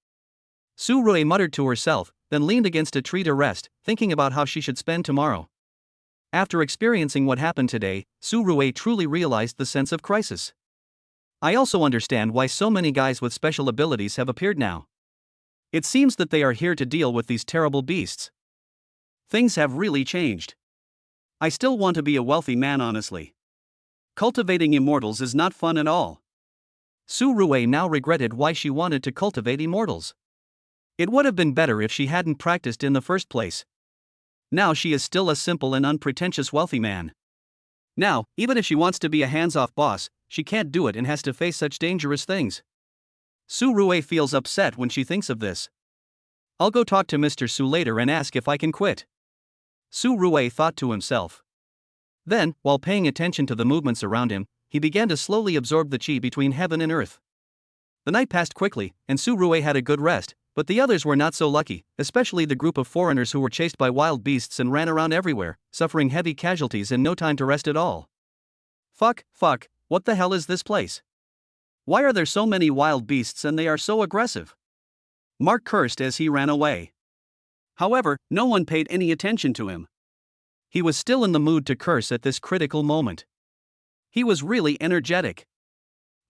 S1: Su Rue muttered to herself, then leaned against a tree to rest, thinking about how she should spend tomorrow. After experiencing what happened today, Su Rue truly realized the sense of crisis. I also understand why so many guys with special abilities have appeared now. It seems that they are here to deal with these terrible beasts. Things have really changed. I still want to be a wealthy man, honestly. Cultivating immortals is not fun at all. Su Rue now regretted why she wanted to cultivate immortals. It would have been better if she hadn't practiced in the first place. Now she is still a simple and unpretentious wealthy man. Now, even if she wants to be a hands-off boss, she can't do it and has to face such dangerous things. Su Rue feels upset when she thinks of this. I'll go talk to Mr. Su later and ask if I can quit. Su Rue thought to himself. Then, while paying attention to the movements around him, he began to slowly absorb the chi between heaven and earth. The night passed quickly, and Su Rue had a good rest, but the others were not so lucky, especially the group of foreigners who were chased by wild beasts and ran around everywhere, suffering heavy casualties and no time to rest at all. Fuck, what the hell is this place? Why are there so many wild beasts and they are so aggressive? Mark cursed as he ran away. However, no one paid any attention to him. He was still in the mood to curse at this critical moment. He was really energetic.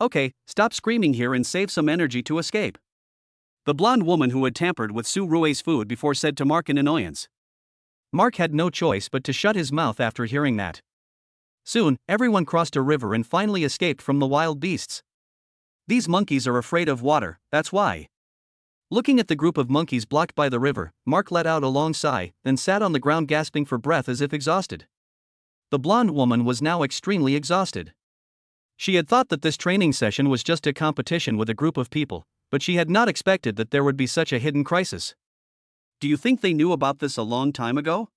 S1: Okay, stop screaming here and save some energy to escape. The blonde woman who had tampered with Su Rue's food before said to Mark in annoyance. Mark had no choice but to shut his mouth after hearing that. Soon, everyone crossed a river and finally escaped from the wild beasts. These monkeys are afraid of water, that's why. Looking at the group of monkeys blocked by the river, Mark let out a long sigh, then sat on the ground gasping for breath as if exhausted. The blonde woman was now extremely exhausted. She had thought that this training session was just a competition with a group of people, but she had not expected that there would be such a hidden crisis. Do you think they knew about this a long time ago?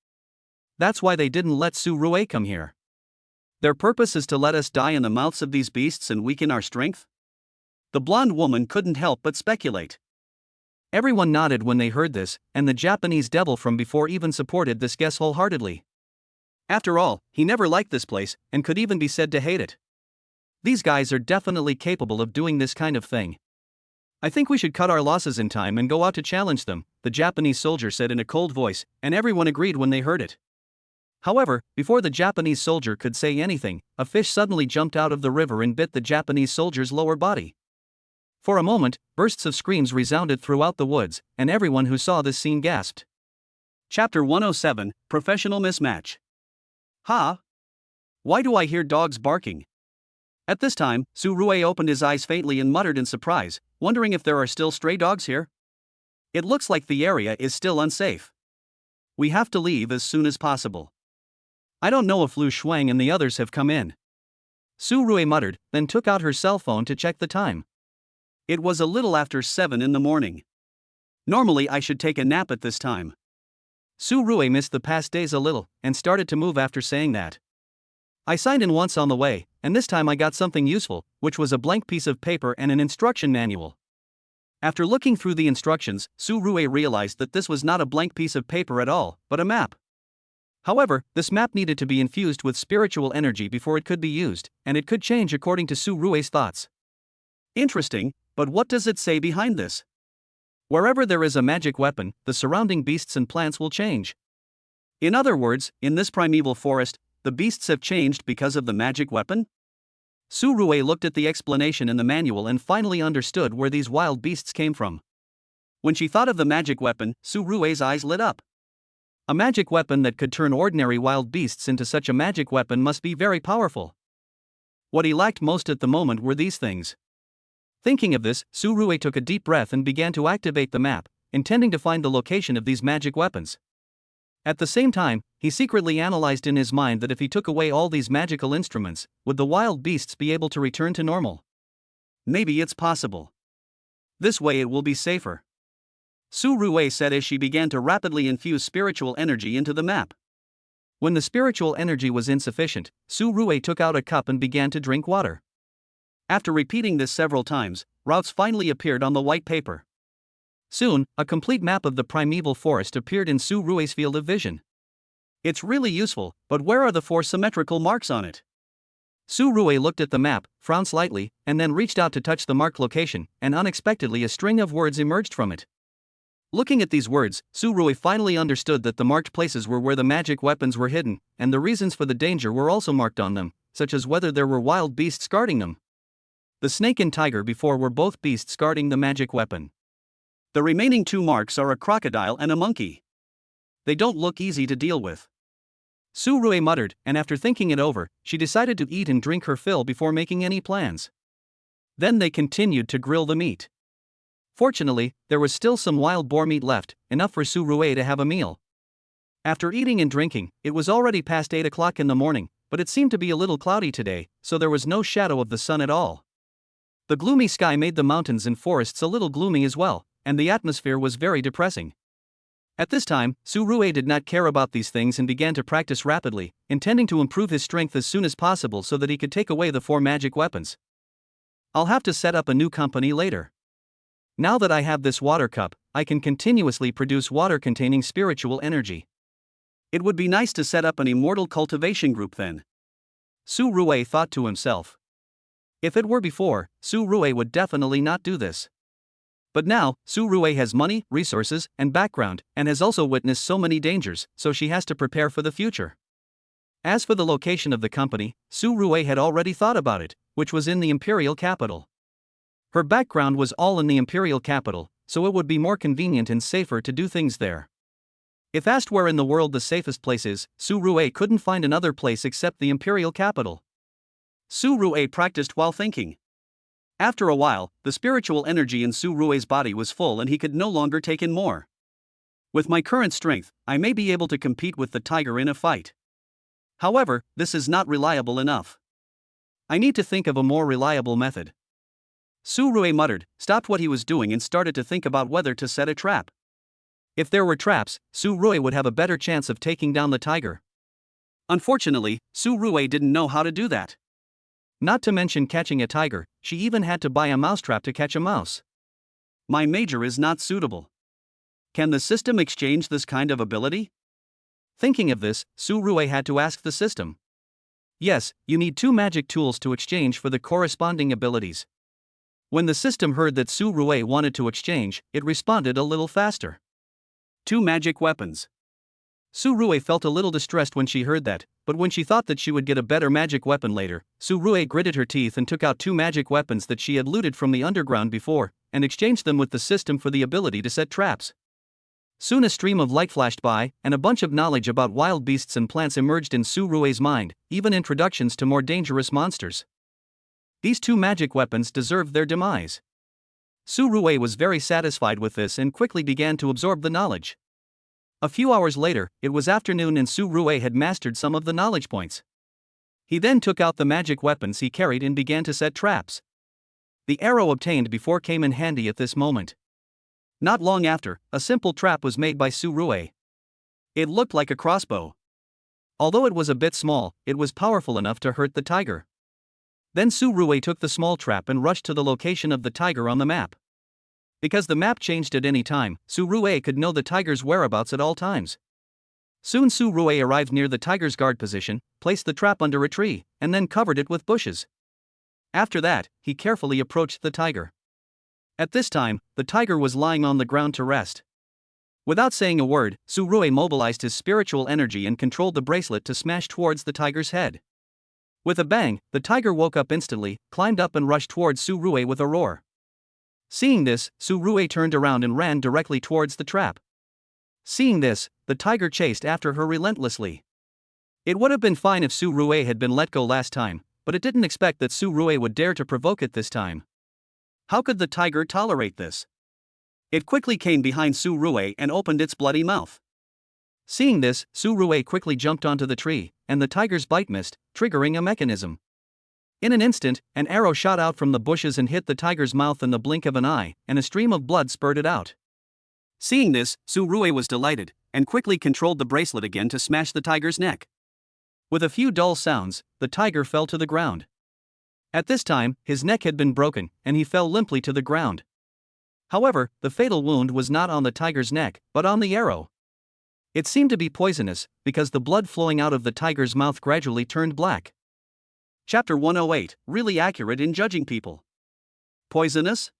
S1: That's why they didn't let Su Rue come here. Their purpose is to let us die in the mouths of these beasts and weaken our strength? The blonde woman couldn't help but speculate. Everyone nodded when they heard this, and the Japanese devil from before even supported this guess wholeheartedly. After all, he never liked this place, and could even be said to hate it. These guys are definitely capable of doing this kind of thing. I think we should cut our losses in time and go out to challenge them, the Japanese soldier said in a cold voice, and everyone agreed when they heard it. However, before the Japanese soldier could say anything, a fish suddenly jumped out of the river and bit the Japanese soldier's lower body. For a moment, bursts of screams resounded throughout the woods, and everyone who saw this scene gasped. Chapter 107, Professional Mismatch. Ha! Why do I hear dogs barking? At this time, Su Rue opened his eyes faintly and muttered in surprise, wondering if there are still stray dogs here. It looks like the area is still unsafe. We have to leave as soon as possible. I don't know if Lu Shuang and the others have come in. Su Rue muttered, then took out her cell phone to check the time. It was a little after 7 in the morning. Normally I should take a nap at this time. Su Rue missed the past days a little, and started to move after saying that. I signed in once on the way, and this time I got something useful, which was a blank piece of paper and an instruction manual. After looking through the instructions, Su Rue realized that this was not a blank piece of paper at all, but a map. However, this map needed to be infused with spiritual energy before it could be used, and it could change according to Su Rue's thoughts. Interesting, but what does it say behind this? Wherever there is a magic weapon, the surrounding beasts and plants will change. In other words, in this primeval forest, the beasts have changed because of the magic weapon? Su Rue looked at the explanation in the manual and finally understood where these wild beasts came from. When she thought of the magic weapon, Su Rue's eyes lit up. A magic weapon that could turn ordinary wild beasts into such a magic weapon must be very powerful. What he lacked most at the moment were these things. Thinking of this, Su Rue took a deep breath and began to activate the map, intending to find the location of these magic weapons. At the same time, he secretly analyzed in his mind that if he took away all these magical instruments, would the wild beasts be able to return to normal? Maybe it's possible. This way it will be safer. Su Ruwei said as she began to rapidly infuse spiritual energy into the map. When the spiritual energy was insufficient, Su Ruwei took out a cup and began to drink water. After repeating this several times, routes finally appeared on the white paper. Soon, a complete map of the primeval forest appeared in Su Ruwei's field of vision. It's really useful, but where are the 4 symmetrical marks on it? Su Ruwei looked at the map, frowned slightly, and then reached out to touch the marked location, and unexpectedly a string of words emerged from it. Looking at these words, Su Ruwei finally understood that the marked places were where the magic weapons were hidden, and the reasons for the danger were also marked on them, such as whether there were wild beasts guarding them. The snake and tiger before were both beasts guarding the magic weapon. The remaining 2 marks are a crocodile and a monkey. They don't look easy to deal with. Su Ruwei muttered, and after thinking it over, she decided to eat and drink her fill before making any plans. Then they continued to grill the meat. Fortunately, there was still some wild boar meat left, enough for Su Ruwei to have a meal. After eating and drinking, it was already past 8 o'clock in the morning, but it seemed to be a little cloudy today, so there was no shadow of the sun at all. The gloomy sky made the mountains and forests a little gloomy as well, and the atmosphere was very depressing. At this time, Su Ruwei did not care about these things and began to practice rapidly, intending to improve his strength as soon as possible so that he could take away the 4 magic weapons. I'll have to set up a new company later. Now that I have this water cup, I can continuously produce water containing spiritual energy. It would be nice to set up an immortal cultivation group then. Su Ruwei thought to himself. If it were before, Su Ruwei would definitely not do this. But now, Su Ruwei has money, resources, and background, and has also witnessed so many dangers, so she has to prepare for the future. As for the location of the company, Su Ruwei had already thought about it, which was in the imperial capital. Her background was all in the imperial capital, so it would be more convenient and safer to do things there. If asked where in the world the safest place is, Su Ruwei couldn't find another place except the imperial capital. Su Ruwei practiced while thinking. After a while, the spiritual energy in Su Ruwei's body was full and he could no longer take in more. With my current strength, I may be able to compete with the tiger in a fight. However, this is not reliable enough. I need to think of a more reliable method. Su Ruwei muttered, stopped what he was doing and started to think about whether to set a trap. If there were traps, Su Ruwei would have a better chance of taking down the tiger. Unfortunately, Su Ruwei didn't know how to do that. Not to mention catching a tiger, she even had to buy a mousetrap to catch a mouse. My major is not suitable. Can the system exchange this kind of ability? Thinking of this, Su Ruwei had to ask the system. Yes, you need 2 magic tools to exchange for the corresponding abilities. When the system heard that Su Ruwei wanted to exchange, it responded a little faster. 2 magic weapons. Su Ruwei felt a little distressed when she heard that, but when she thought that she would get a better magic weapon later, Su Ruwei gritted her teeth and took out 2 magic weapons that she had looted from the underground before, and exchanged them with the system for the ability to set traps. Soon a stream of light flashed by, and a bunch of knowledge about wild beasts and plants emerged in Su Ruwei's mind, even introductions to more dangerous monsters. These 2 magic weapons deserved their demise. Su Ruwei was very satisfied with this and quickly began to absorb the knowledge. A few hours later, it was afternoon and Su Ruwei had mastered some of the knowledge points. He then took out the magic weapons he carried and began to set traps. The arrow obtained before came in handy at this moment. Not long after, a simple trap was made by Su Ruwei. It looked like a crossbow. Although it was a bit small, it was powerful enough to hurt the tiger. Then Su Ruwei took the small trap and rushed to the location of the tiger on the map. Because the map changed at any time, Su Ruwei could know the tiger's whereabouts at all times. Soon Su Ruwei arrived near the tiger's guard position, placed the trap under a tree, and then covered it with bushes. After that, he carefully approached the tiger. At this time, the tiger was lying on the ground to rest. Without saying a word, Su Ruwei mobilized his spiritual energy and controlled the bracelet to smash towards the tiger's head. With a bang, the tiger woke up instantly, climbed up and rushed towards Su Ruwei with a roar. Seeing this, Su Ruwei turned around and ran directly towards the trap. Seeing this, the tiger chased after her relentlessly. It would have been fine if Su Ruwei had been let go last time, but it didn't expect that Su Ruwei would dare to provoke it this time. How could the tiger tolerate this? It quickly came behind Su Ruwei and opened its bloody mouth. Seeing this, Su Ruwei quickly jumped onto the tree, and the tiger's bite missed, triggering a mechanism. In an instant, an arrow shot out from the bushes and hit the tiger's mouth in the blink of an eye, and a stream of blood spurted out. Seeing this, Su Rui was delighted, and quickly controlled the bracelet again to smash the tiger's neck. With a few dull sounds, the tiger fell to the ground. At this time, his neck had been broken, and he fell limply to the ground. However, the fatal wound was not on the tiger's neck, but on the arrow. It seemed to be poisonous, because the blood flowing out of the tiger's mouth gradually turned black. Chapter 108, really accurate in judging people. Poisonous?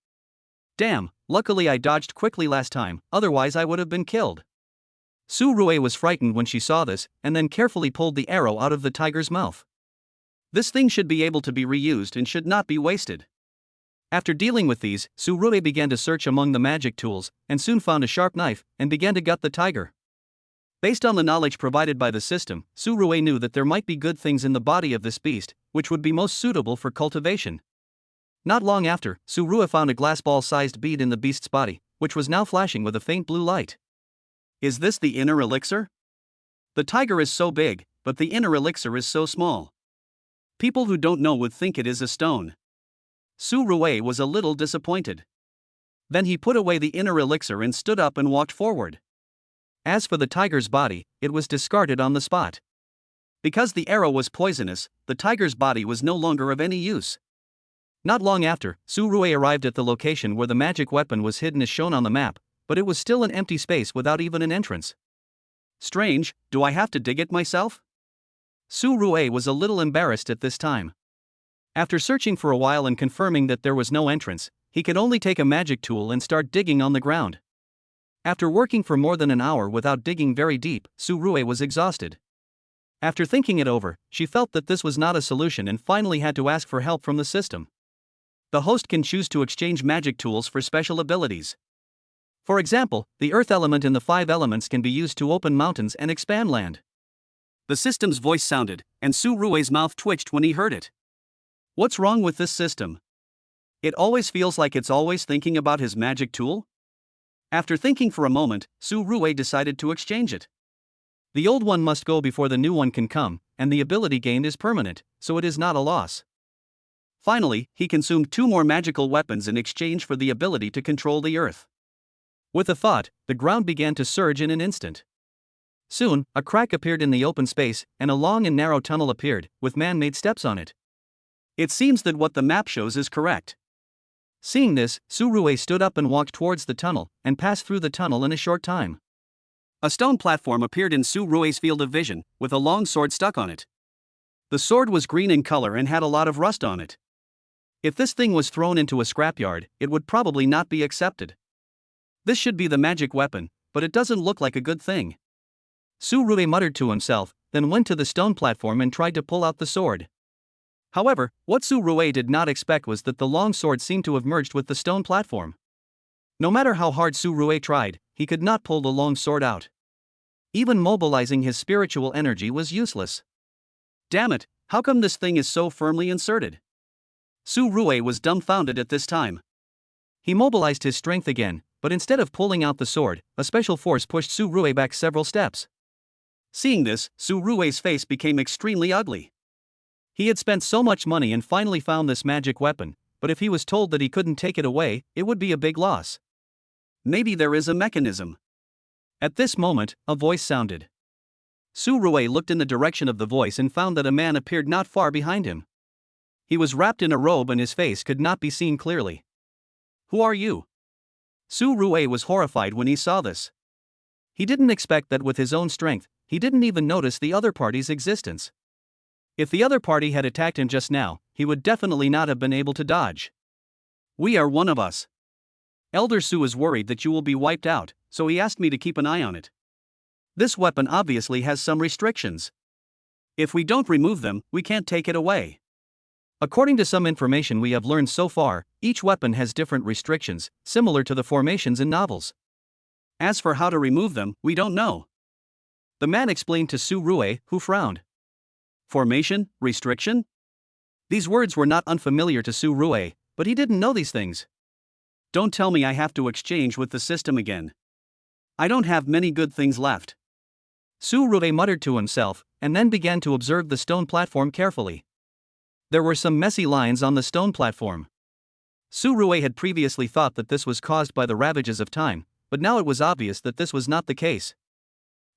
S1: Damn, luckily I dodged quickly last time, otherwise I would have been killed. Su Rui was frightened when she saw this, and then carefully pulled the arrow out of the tiger's mouth. This thing should be able to be reused and should not be wasted. After dealing with these, Su Rui began to search among the magic tools, and soon found a sharp knife, and began to gut the tiger. Based on the knowledge provided by the system, Su Rui knew that there might be good things in the body of this beast, which would be most suitable for cultivation. Not long after, Su Rui found a glass ball-sized bead in the beast's body, which was now flashing with a faint blue light. Is this the inner elixir? The tiger is so big, but the inner elixir is so small. People who don't know would think it is a stone. Su Rui was a little disappointed. Then he put away the inner elixir and stood up and walked forward. As for the tiger's body, it was discarded on the spot. Because the arrow was poisonous, the tiger's body was no longer of any use. Not long after, Su Rui arrived at the location where the magic weapon was hidden as shown on the map, but it was still an empty space without even an entrance. Strange, do I have to dig it myself? Su Rui was a little embarrassed at this time. After searching for a while and confirming that there was no entrance, he could only take a magic tool and start digging on the ground. After working for more than an hour without digging very deep, Su Rui was exhausted. After thinking it over, she felt that this was not a solution and finally had to ask for help from the system. The host can choose to exchange magic tools for special abilities. For example, the earth element in the 5 elements can be used to open mountains and expand land. The system's voice sounded, and Su Rui's mouth twitched when he heard it. What's wrong with this system? It always feels like it's always thinking about his magic tool? After thinking for a moment, Su Rui decided to exchange it. The old one must go before the new one can come, and the ability gained is permanent, so it is not a loss. Finally, he consumed 2 more magical weapons in exchange for the ability to control the earth. With a thought, the ground began to surge in an instant. Soon, a crack appeared in the open space, and a long and narrow tunnel appeared, with man-made steps on it. It seems that what the map shows is correct. Seeing this, Su Rui stood up and walked towards the tunnel, and passed through the tunnel in a short time. A stone platform appeared in Su Rui's field of vision, with a long sword stuck on it. The sword was green in color and had a lot of rust on it. If this thing was thrown into a scrapyard, it would probably not be accepted. This should be the magic weapon, but it doesn't look like a good thing. Su Rui muttered to himself, then went to the stone platform and tried to pull out the sword. However, what Su Rui did not expect was that the long sword seemed to have merged with the stone platform. No matter how hard Su Rui tried, he could not pull the long sword out. Even mobilizing his spiritual energy was useless. Damn it, how come this thing is so firmly inserted? Su Rui was dumbfounded at this time. He mobilized his strength again, but instead of pulling out the sword, a special force pushed Su Rui back several steps. Seeing this, Su Rui's face became extremely ugly. He had spent so much money and finally found this magic weapon, but if he was told that he couldn't take it away, it would be a big loss. Maybe there is a mechanism. At this moment, a voice sounded. Su Rui looked in the direction of the voice and found that a man appeared not far behind him. He was wrapped in a robe and his face could not be seen clearly. Who are you? Su Rui was horrified when he saw this. He didn't expect that with his own strength, he didn't even notice the other party's existence. If the other party had attacked him just now, he would definitely not have been able to dodge. We are one of us. Elder Su is worried that you will be wiped out, so he asked me to keep an eye on it. This weapon obviously has some restrictions. If we don't remove them, we can't take it away. According to some information we have learned so far, each weapon has different restrictions, similar to the formations in novels. As for how to remove them, we don't know. The man explained to Su Rui, who frowned. Formation, restriction? These words were not unfamiliar to Su Rui, but he didn't know these things. Don't tell me I have to exchange with the system again. I don't have many good things left. Su Rui muttered to himself, and then began to observe the stone platform carefully. There were some messy lines on the stone platform. Su Rui had previously thought that this was caused by the ravages of time, but now it was obvious that this was not the case.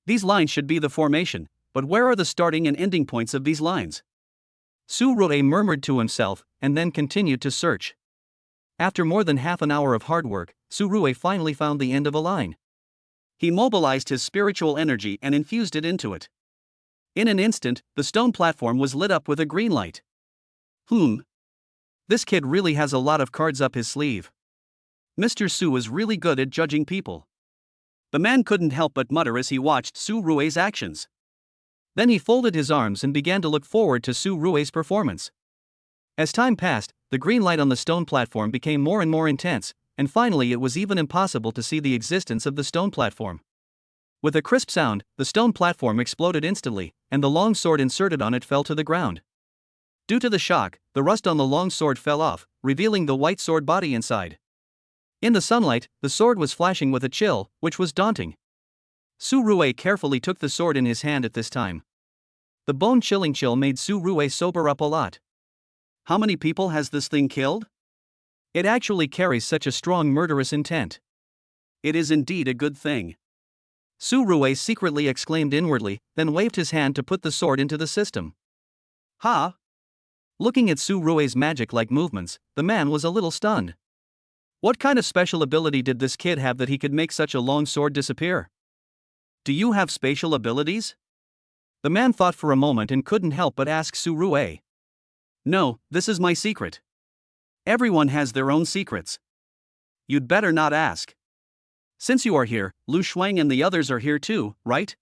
S1: These lines should be the formation, but where are the starting and ending points of these lines? Su Rue murmured to himself, and then continued to search. After more than half an hour of hard work, Su Rue finally found the end of a line. He mobilized his spiritual energy and infused it into it. In an instant, the stone platform was lit up with a green light. This kid really has a lot of cards up his sleeve. Mr. Su is really good at judging people. The man couldn't help but mutter as he watched Su Rue's actions. Then he folded his arms and began to look forward to Su Rue's performance. As time passed, the green light on the stone platform became more and more intense, and finally it was even impossible to see the existence of the stone platform. With a crisp sound, the stone platform exploded instantly, and the long sword inserted on it fell to the ground. Due to the shock, the rust on the long sword fell off, revealing the white sword body inside. In the sunlight, the sword was flashing with a chill, which was daunting. Su Rue carefully took the sword in his hand at this time. The bone-chilling chill made Su Rue sober up a lot. How many people has this thing killed? It actually carries such a strong murderous intent. It is indeed a good thing. Su Rue secretly exclaimed inwardly, then waved his hand to put the sword into the system. Ha! Looking at Su Rue's magic-like movements, the man was a little stunned. What kind of special ability did this kid have that he could make such a long sword disappear? Do you have spatial abilities? The man thought for a moment and couldn't help but ask Su Rue. No, this is my secret. Everyone has their own secrets. You'd better not ask. Since you are here, Lu Shuang and the others are here too, right?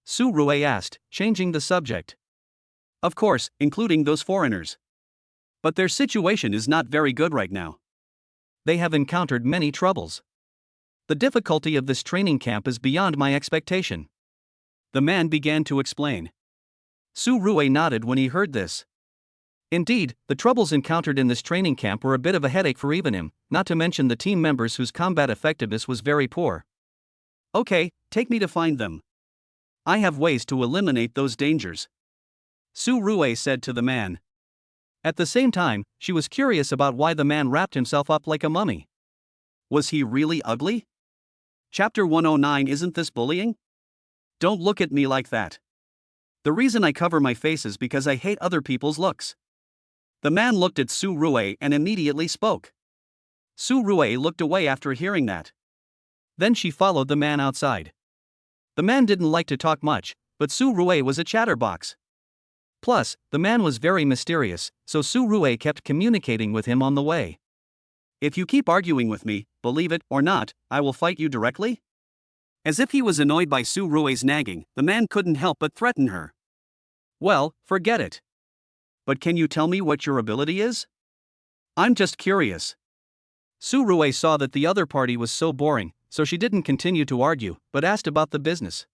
S1: Su Rue asked, changing the subject. Of course, including those foreigners. But their situation is not very good right now. They have encountered many troubles. The difficulty of this training camp is beyond my expectation. The man began to explain. Su Rue nodded when he heard this. Indeed, the troubles encountered in this training camp were a bit of a headache for even him, not to mention the team members whose combat effectiveness was very poor. Okay, take me to find them. I have ways to eliminate those dangers. Su Rue said to the man. At the same time, she was curious about why the man wrapped himself up like a mummy. Was he really ugly? Chapter 109. Isn't this bullying? Don't look at me like that. The reason I cover my face is because I hate other people's looks. The man looked at Su Rue and immediately spoke. Su Rue looked away after hearing that. Then she followed the man outside. The man didn't like to talk much, but Su Rue was a chatterbox. Plus, the man was very mysterious, so Su Rue kept communicating with him on the way. If you keep arguing with me, believe it or not, I will fight you directly? As if he was annoyed by Su Rue's nagging, the man couldn't help but threaten her. Well, forget it. But can you tell me what your ability is? I'm just curious. Su Rue saw that the other party was so boring, so she didn't continue to argue, but asked about the business.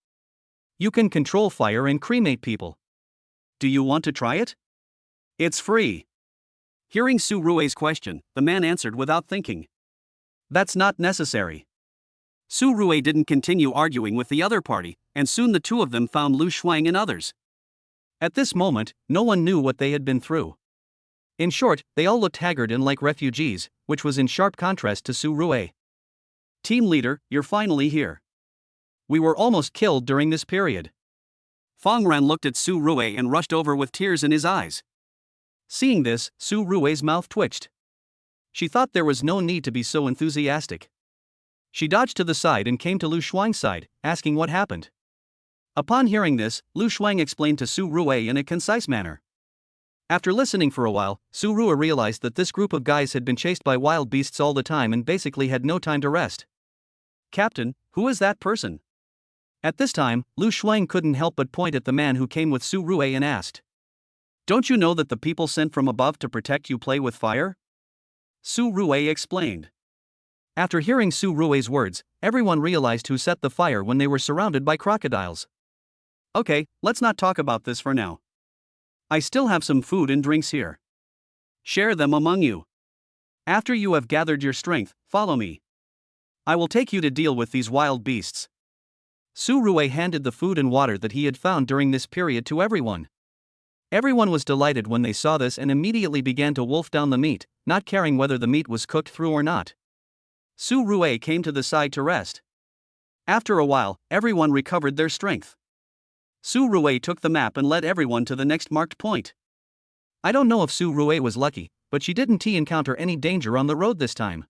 S1: You can control fire and cremate people. Do you want to try it? It's free. Hearing Su Rue's question, the man answered without thinking. That's not necessary. Su Rue didn't continue arguing with the other party, and soon the two of them found Lu Shuang and others. At this moment, no one knew what they had been through. In short, they all looked haggard and like refugees, which was in sharp contrast to Su Rue. Team leader, you're finally here. We were almost killed during this period. Feng Ran looked at Su Rue and rushed over with tears in his eyes. Seeing this, Su Rue's mouth twitched. She thought there was no need to be so enthusiastic. She dodged to the side and came to Lu Shuang's side, asking what happened. Upon hearing this, Lu Shuang explained to Su Rue in a concise manner. After listening for a while, Su Rue realized that this group of guys had been chased by wild beasts all the time and basically had no time to rest. Captain, who is that person? At this time, Lu Shuang couldn't help but point at the man who came with Su Rue and asked. Don't you know that the people sent from above to protect you play with fire? Su Rue explained. After hearing Su Rue's words, everyone realized who set the fire when they were surrounded by crocodiles. Okay, let's not talk about this for now. I still have some food and drinks here. Share them among you. After you have gathered your strength, follow me. I will take you to deal with these wild beasts. Su Rue handed the food and water that he had found during this period to everyone. Everyone was delighted when they saw this and immediately began to wolf down the meat, not caring whether the meat was cooked through or not. Su Rue came to the side to rest. After a while, everyone recovered their strength. Su Rue took the map and led everyone to the next marked point. I don't know if Su Rue was lucky, but she didn't encounter any danger on the road this time.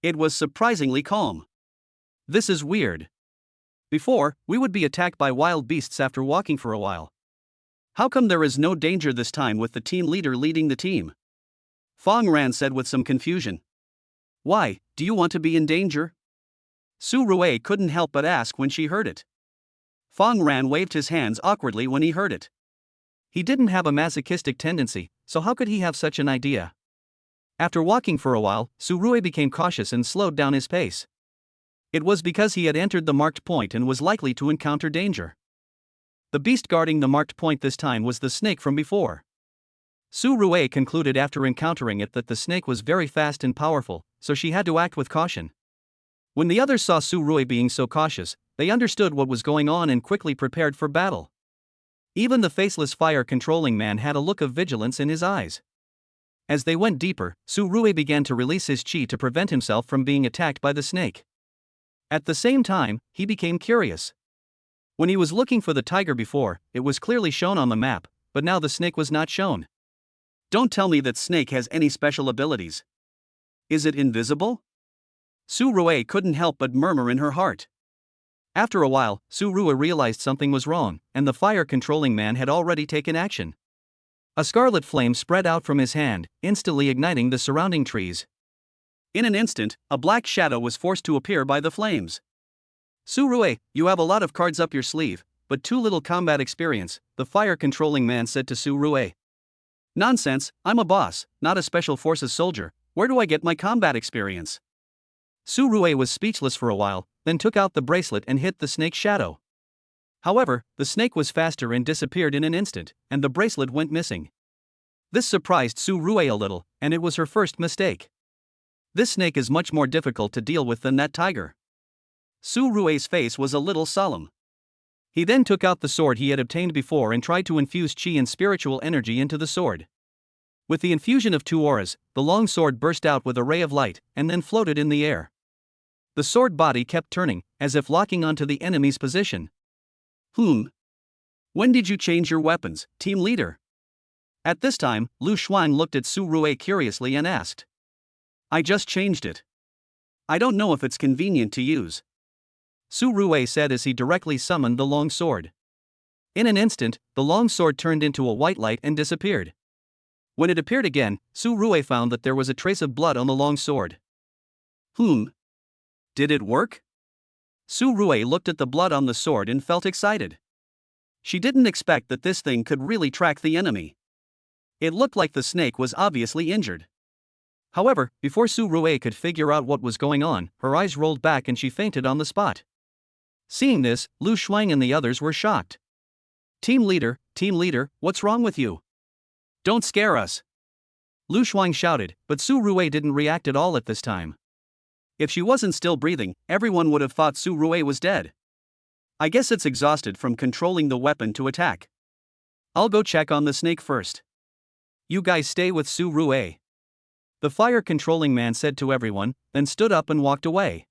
S1: It was surprisingly calm. This is weird. Before, we would be attacked by wild beasts after walking for a while. How come there is no danger this time with the team leader leading the team? Fong Ran said with some confusion. Why, do you want to be in danger? Su Rue couldn't help but ask when she heard it. Fong Ran waved his hands awkwardly when he heard it. He didn't have a masochistic tendency, so how could he have such an idea? After walking for a while, Su Rue became cautious and slowed down his pace. It was because he had entered the marked point and was likely to encounter danger. The beast guarding the marked point this time was the snake from before. Su Rue concluded after encountering it that the snake was very fast and powerful, so she had to act with caution. When the others saw Su Rue being so cautious, they understood what was going on and quickly prepared for battle. Even the faceless fire-controlling man had a look of vigilance in his eyes. As they went deeper, Su Rue began to release his chi to prevent himself from being attacked by the snake. At the same time, he became curious. When he was looking for the tiger before, it was clearly shown on the map, but now the snake was not shown. Don't tell me that snake has any special abilities. Is it invisible? Su Rue couldn't help but murmur in her heart. After a while, Su Rue realized something was wrong, and the fire-controlling man had already taken action. A scarlet flame spread out from his hand, instantly igniting the surrounding trees. In an instant, a black shadow was forced to appear by the flames. Su Rue, you have a lot of cards up your sleeve, but too little combat experience, the fire-controlling man said to Su Rue. Nonsense, I'm a boss, not a special forces soldier, where do I get my combat experience? Su Rue was speechless for a while, then took out the bracelet and hit the snake's shadow. However, the snake was faster and disappeared in an instant, and the bracelet went missing. This surprised Su Rue a little, and it was her first mistake. This snake is much more difficult to deal with than that tiger. Su Rue's face was a little solemn. He then took out the sword he had obtained before and tried to infuse chi and spiritual energy into the sword. With the infusion of 2 auras, the long sword burst out with a ray of light, and then floated in the air. The sword body kept turning, as if locking onto the enemy's position. When did you change your weapons, team leader? At this time, Lu Shuang looked at Su Rue curiously and asked. I just changed it. I don't know if it's convenient to use. Su Rue said as he directly summoned the long sword. In an instant, the long sword turned into a white light and disappeared. When it appeared again, Su Rue found that there was a trace of blood on the long sword. Did it work? Su Rue looked at the blood on the sword and felt excited. She didn't expect that this thing could really track the enemy. It looked like the snake was obviously injured. However, before Su Rue could figure out what was going on, her eyes rolled back and she fainted on the spot. Seeing this, Lu Shuang and the others were shocked. Team leader, what's wrong with you? Don't scare us. Lu Shuang shouted, but Su Rue didn't react at all at this time. If she wasn't still breathing, everyone would have thought Su Rue was dead. I guess it's exhausted from controlling the weapon to attack. I'll go check on the snake first. You guys stay with Su Rue. The fire-controlling man said to everyone, then stood up and walked away.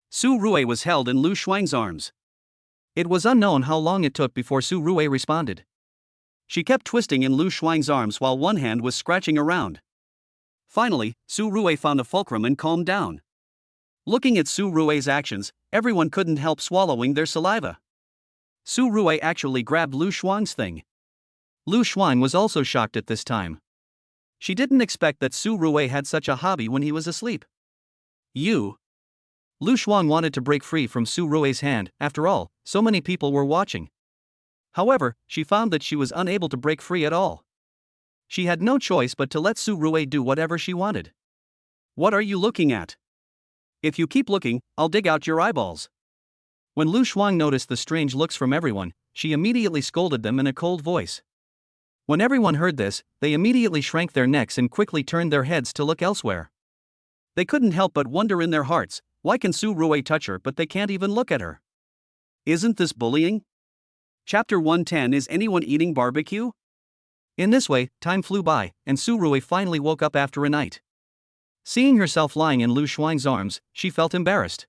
S1: Su Rue was held in Lu Shuang's arms. It was unknown how long it took before Su Rue responded. She kept twisting in Lu Shuang's arms while one hand was scratching around. Finally, Su Rue found a fulcrum and calmed down. Looking at Su Rue's actions, everyone couldn't help swallowing their saliva. Su Rue actually grabbed Lu Shuang's thing. Lu Shuang was also shocked at this time. She didn't expect that Su Rue had such a hobby when he was asleep. Lu Shuang wanted to break free from Su Rue's hand, after all, so many people were watching. However, she found that she was unable to break free at all. She had no choice but to let Su Rue do whatever she wanted. What are you looking at? If you keep looking, I'll dig out your eyeballs. When Lu Shuang noticed the strange looks from everyone, she immediately scolded them in a cold voice. When everyone heard this, they immediately shrank their necks and quickly turned their heads to look elsewhere. They couldn't help but wonder in their hearts, why can Su Rue touch her but they can't even look at her? Isn't this bullying? Chapter 110 Is anyone eating barbecue? In this way, time flew by, and Su Rue finally woke up after a night. Seeing herself lying in Lu Shuang's arms, she felt embarrassed.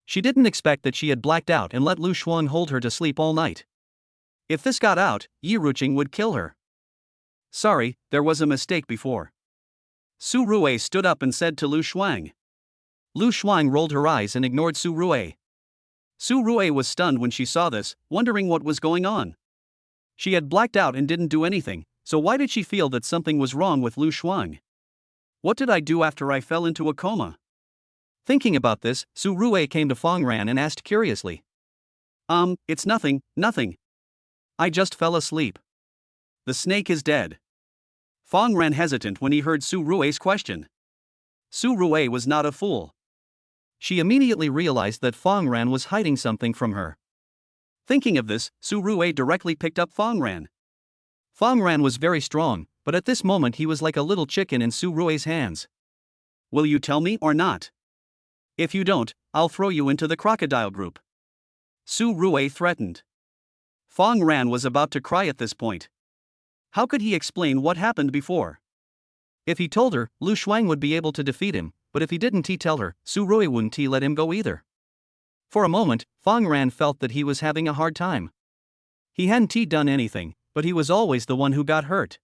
S1: She didn't expect that she had blacked out and let Lu Shuang hold her to sleep all night. If this got out, Yi Ruqing would kill her. Sorry, there was a mistake before. Su Rui stood up and said to Lu Shuang. Lu Shuang rolled her eyes and ignored Su Rui. Su Rui was stunned when she saw this, wondering what was going on. She had blacked out and didn't do anything, so why did she feel that something was wrong with Lu Shuang? What did I do after I fell into a coma? Thinking about this, Su Rui came to Fong Ran and asked curiously. It's nothing. I just fell asleep. The snake is dead. Fong ran hesitant when he heard Su Rui's question. Su Rui was not a fool. She immediately realized that Fong Ran was hiding something from her. Thinking of this, Su Rui directly picked up Fong Ran. Fong Ran was very strong, but at this moment he was like a little chicken in Su Rui's hands. Will you tell me or not? If you don't, I'll throw you into the crocodile group. Su Rui threatened. Fong Ran was about to cry at this point. How could he explain what happened before? If he told her, Lu Shuang would be able to defeat him, but if he didn't tell her, Su Rui wouldn't let him go either. For a moment, Fong Ran felt that he was having a hard time. He hadn't done anything, but he was always the one who got hurt.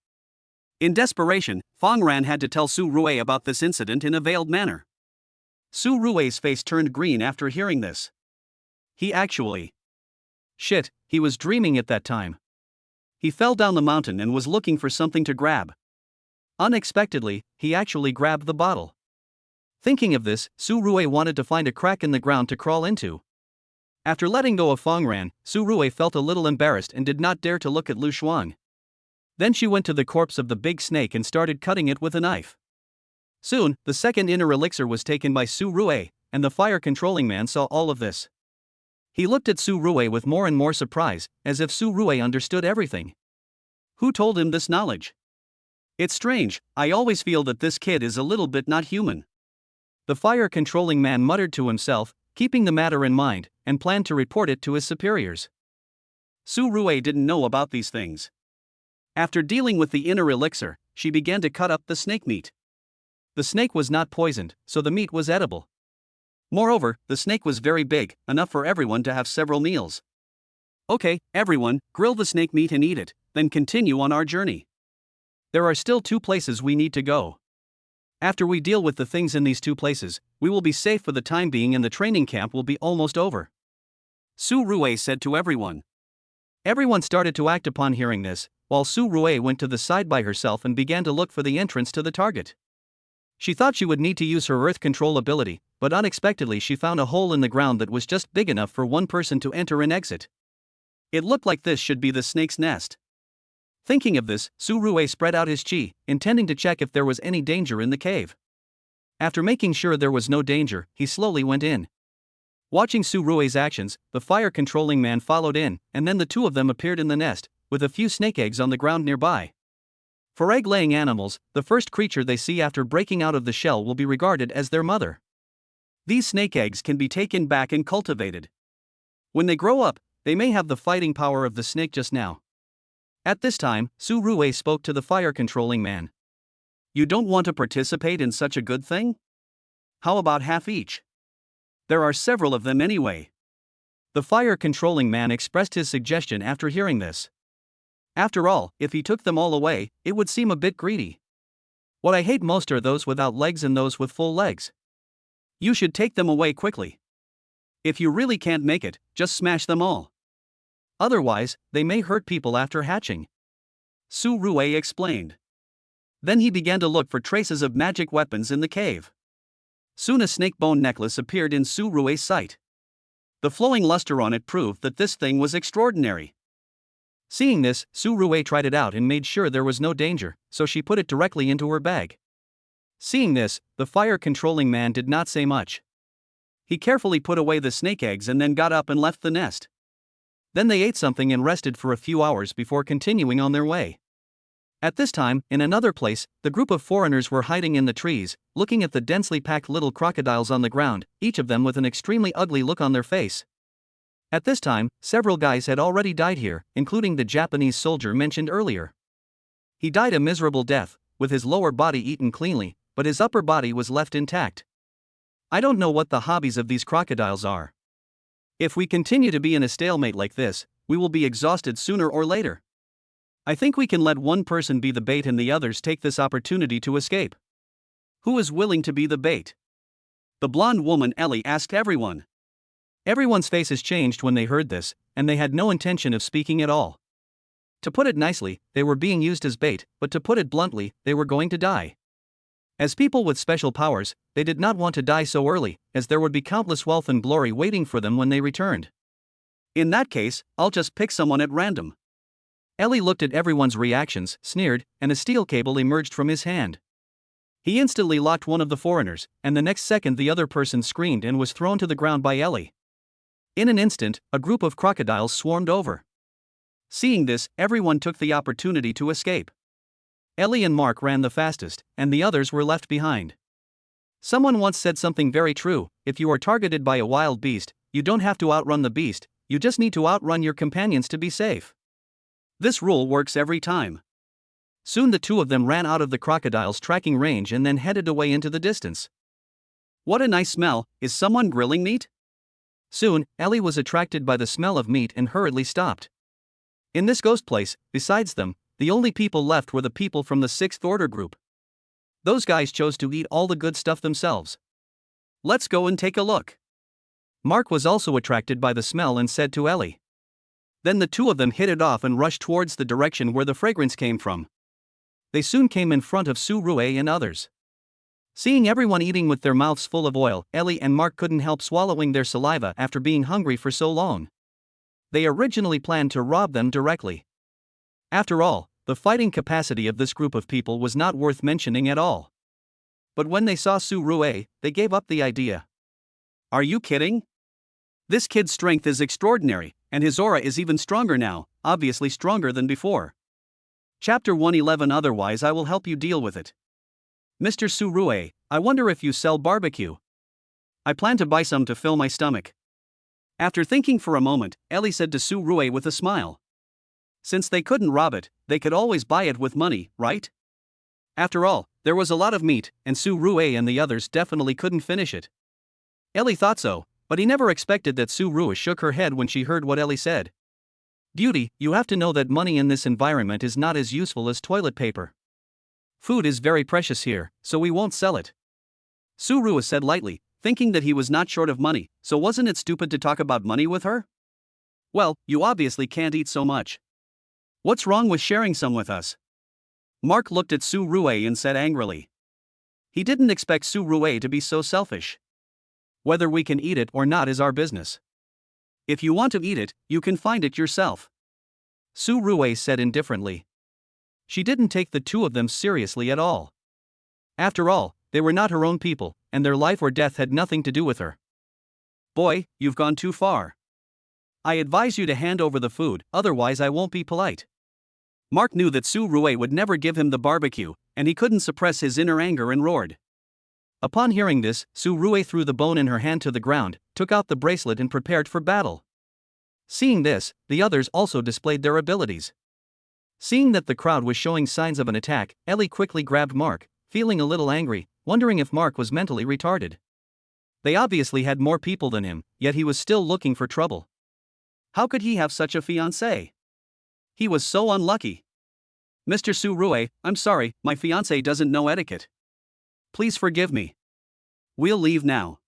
S1: In desperation, Fong Ran had to tell Su Rui about this incident in a veiled manner. Su Rui's face turned green after hearing this. Shit, he was dreaming at that time. He fell down the mountain and was looking for something to grab. Unexpectedly, he actually grabbed the bottle. Thinking of this, Su Rui wanted to find a crack in the ground to crawl into. After letting go of Fong Ran, Su Rui felt a little embarrassed and did not dare to look at Lu Shuang. Then she went to the corpse of the big snake and started cutting it with a knife. Soon, the second inner elixir was taken by Su Rui, and the fire-controlling man saw all of this. He looked at Su Rui with more and more surprise, as if Su Rui understood everything. Who told him this knowledge? It's strange, I always feel that this kid is a little bit not human. The fire-controlling man muttered to himself, keeping the matter in mind, and planned to report it to his superiors. Su Rui didn't know about these things. After dealing with the inner elixir, she began to cut up the snake meat. The snake was not poisoned, so the meat was edible. Moreover, the snake was very big, enough for everyone to have several meals. Okay, everyone, grill the snake meat and eat it, then continue on our journey. There are still 2 places we need to go. After we deal with the things in these 2 places, we will be safe for the time being and the training camp will be almost over. Su Rui said to everyone. Everyone started to act upon hearing this, while Su Rui went to the side by herself and began to look for the entrance to the target. She thought she would need to use her earth control ability, but unexpectedly she found a hole in the ground that was just big enough for one person to enter and exit. It looked like this should be the snake's nest. Thinking of this, Su Rui spread out his qi, intending to check if there was any danger in the cave. After making sure there was no danger, he slowly went in. Watching Su Rui's actions, the fire-controlling man followed in, and then the 2 of them appeared in the nest, with a few snake eggs on the ground nearby. For egg-laying animals, the first creature they see after breaking out of the shell will be regarded as their mother. These snake eggs can be taken back and cultivated. When they grow up, they may have the fighting power of the snake just now. At this time, Su Rui spoke to the fire-controlling man. You don't want to participate in such a good thing? How about half each? There are several of them anyway. The fire-controlling man expressed his suggestion after hearing this. After all, if he took them all away, it would seem a bit greedy. What I hate most are those without legs and those with full legs. You should take them away quickly. If you really can't make it, just smash them all. Otherwise, they may hurt people after hatching. Su Rui explained. Then he began to look for traces of magic weapons in the cave. Soon a snake bone necklace appeared in Su Rui's sight. The flowing luster on it proved that this thing was extraordinary. Seeing this, Su Rui tried it out and made sure there was no danger, so she put it directly into her bag. Seeing this, the fire-controlling man did not say much. He carefully put away the snake eggs and then got up and left the nest. Then they ate something and rested for a few hours before continuing on their way. At this time, in another place, the group of foreigners were hiding in the trees, looking at the densely packed little crocodiles on the ground, each of them with an extremely ugly look on their face. At this time, several guys had already died here, including the Japanese soldier mentioned earlier. He died a miserable death, with his lower body eaten cleanly, but his upper body was left intact. I don't know what the hobbies of these crocodiles are. If we continue to be in a stalemate like this, we will be exhausted sooner or later. I think we can let one person be the bait and the others take this opportunity to escape. Who is willing to be the bait? The blonde woman Ellie asked everyone. Everyone's faces changed when they heard this, and they had no intention of speaking at all. To put it nicely, they were being used as bait, but to put it bluntly, they were going to die. As people with special powers, they did not want to die so early, as there would be countless wealth and glory waiting for them when they returned. In that case, I'll just pick someone at random. Ellie looked at everyone's reactions, sneered, and a steel cable emerged from his hand. He instantly locked one of the foreigners, and the next second the other person screamed and was thrown to the ground by Ellie. In an instant, a group of crocodiles swarmed over. Seeing this, everyone took the opportunity to escape. Ellie and Mark ran the fastest, and the others were left behind. Someone once said something very true: if you are targeted by a wild beast, you don't have to outrun the beast, you just need to outrun your companions to be safe. This rule works every time. Soon the two of them ran out of the crocodile's tracking range and then headed away into the distance. What a nice smell, is someone grilling meat? Soon, Ellie was attracted by the smell of meat and hurriedly stopped. In this ghost place, besides them, the only people left were the people from the Sixth Order group. Those guys chose to eat all the good stuff themselves. Let's go and take a look. Mark was also attracted by the smell and said to Ellie. Then the two of them hit it off and rushed towards the direction where the fragrance came from. They soon came in front of Su Rue and others. Seeing everyone eating with their mouths full of oil, Ellie and Mark couldn't help swallowing their saliva after being hungry for so long. They originally planned to rob them directly. After all, the fighting capacity of this group of people was not worth mentioning at all. But when they saw Su Rue, they gave up the idea. Are you kidding? This kid's strength is extraordinary, and his aura is even stronger now, obviously stronger than before. Chapter 111. Otherwise I will help you deal with it. Mr. Su Rue, I wonder if you sell barbecue. I plan to buy some to fill my stomach. After thinking for a moment, Ellie said to Su Rue with a smile. Since they couldn't rob it, they could always buy it with money, right? After all, there was a lot of meat, and Su Rue and the others definitely couldn't finish it. Ellie thought so, but he never expected that Su Rue shook her head when she heard what Ellie said. Beauty, you have to know that money in this environment is not as useful as toilet paper. Food is very precious here, so we won't sell it. Su Rue said lightly, thinking that he was not short of money, so wasn't it stupid to talk about money with her? Well, you obviously can't eat so much. What's wrong with sharing some with us? Mark looked at Su Rue and said angrily. He didn't expect Su Rue to be so selfish. Whether we can eat it or not is our business. If you want to eat it, you can find it yourself. Su Rue said indifferently. She didn't take the two of them seriously at all. After all, they were not her own people, and their life or death had nothing to do with her. Boy, you've gone too far. I advise you to hand over the food, otherwise I won't be polite. Mark knew that Su Rue would never give him the barbecue, and he couldn't suppress his inner anger and roared. Upon hearing this, Su Rue threw the bone in her hand to the ground, took out the bracelet and prepared for battle. Seeing this, the others also displayed their abilities. Seeing that the crowd was showing signs of an attack, Ellie quickly grabbed Mark, feeling a little angry, wondering if Mark was mentally retarded. They obviously had more people than him, yet he was still looking for trouble. How could he have such a fiancée? He was so unlucky. Mr. Su Rue, I'm sorry, my fiancé doesn't know etiquette. Please forgive me. We'll leave now.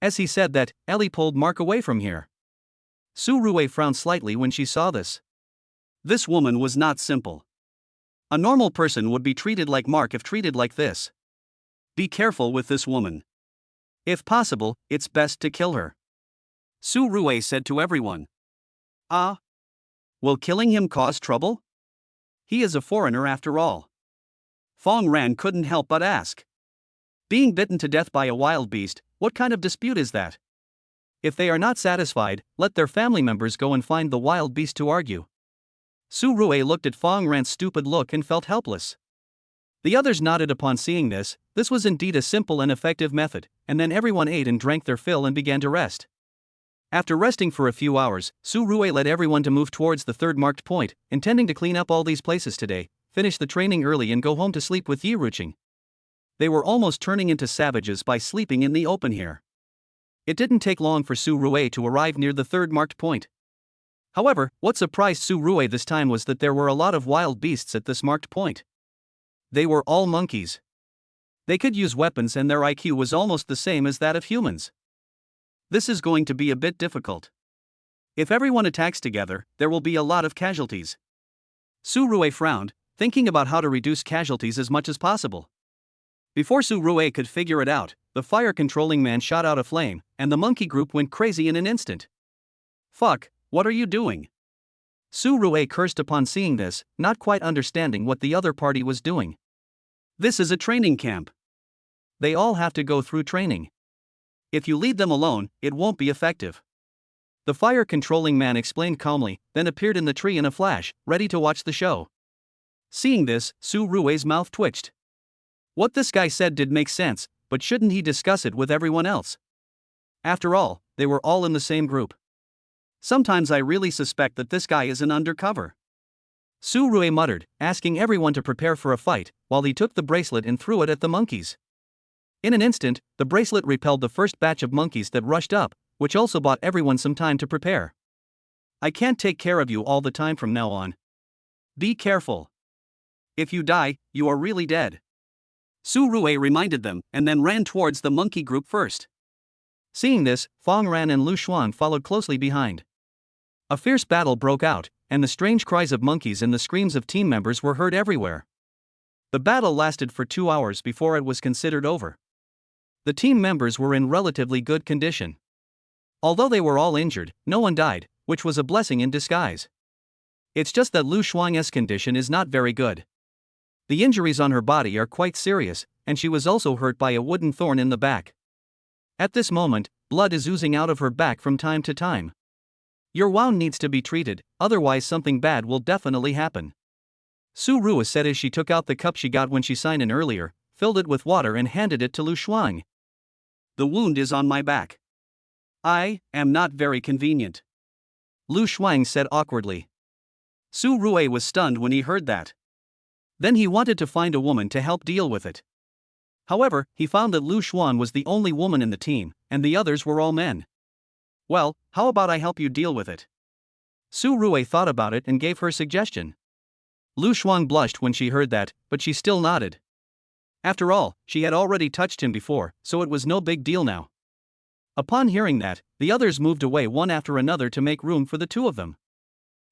S1: As he said that, Ellie pulled Mark away from here. Su Rue frowned slightly when she saw this. This woman was not simple. A normal person would be treated like Mark if treated like this. Be careful with this woman. If possible, it's best to kill her. Su Rue said to everyone. Ah? Will killing him cause trouble? He is a foreigner after all. Fong Ran couldn't help but ask. Being bitten to death by a wild beast, what kind of dispute is that? If they are not satisfied, let their family members go and find the wild beast to argue. Su Rue looked at Fong Ran's stupid look and felt helpless. The others nodded upon seeing this. This was indeed a simple and effective method, and then everyone ate and drank their fill and began to rest. After resting for a few hours, Su Rue led everyone to move towards the third marked point, intending to clean up all these places today, finish the training early and go home to sleep with Yi Ruqing. They were almost turning into savages by sleeping in the open here. It didn't take long for Su Rue to arrive near the third marked point. However, what surprised Su Rue this time was that there were a lot of wild beasts at this marked point. They were all monkeys. They could use weapons and their IQ was almost the same as that of humans. This is going to be a bit difficult. If everyone attacks together, there will be a lot of casualties. Su Rue frowned, thinking about how to reduce casualties as much as possible. Before Su Rue could figure it out, the fire-controlling man shot out a flame, and the monkey group went crazy in an instant. Fuck, what are you doing? Su Rue cursed upon seeing this, not quite understanding what the other party was doing. This is a training camp. They all have to go through training. If you leave them alone, it won't be effective. The fire-controlling man explained calmly, then appeared in the tree in a flash, ready to watch the show. Seeing this, Su Rue's mouth twitched. What this guy said did make sense, but shouldn't he discuss it with everyone else? After all, they were all in the same group. Sometimes I really suspect that this guy is an undercover. Su Rue muttered, asking everyone to prepare for a fight, while he took the bracelet and threw it at the monkeys. In an instant, the bracelet repelled the first batch of monkeys that rushed up, which also bought everyone some time to prepare. I can't take care of you all the time from now on. Be careful. If you die, you are really dead. Su Rue reminded them, and then ran towards the monkey group first. Seeing this, Fong Ran and Lu Xuan followed closely behind. A fierce battle broke out, and the strange cries of monkeys and the screams of team members were heard everywhere. The battle lasted for 2 hours before it was considered over. The team members were in relatively good condition. Although they were all injured, no one died, which was a blessing in disguise. It's just that Lu Xuan's condition is not very good. The injuries on her body are quite serious, and she was also hurt by a wooden thorn in the back. At this moment, blood is oozing out of her back from time to time. Your wound needs to be treated, otherwise something bad will definitely happen. Su Rue said as she took out the cup she got when she signed in earlier, filled it with water and handed it to Lu Xuan. The wound is on my back. I am not very convenient. Lu Xuan said awkwardly. Su Rue was stunned when he heard that. Then he wanted to find a woman to help deal with it. However, he found that Lu Xuan was the only woman in the team, and the others were all men. Well, how about I help you deal with it? Su Rue thought about it and gave her suggestion. Lu Xuan blushed when she heard that, but she still nodded. After all, she had already touched him before, so it was no big deal now. Upon hearing that, the others moved away one after another to make room for the two of them.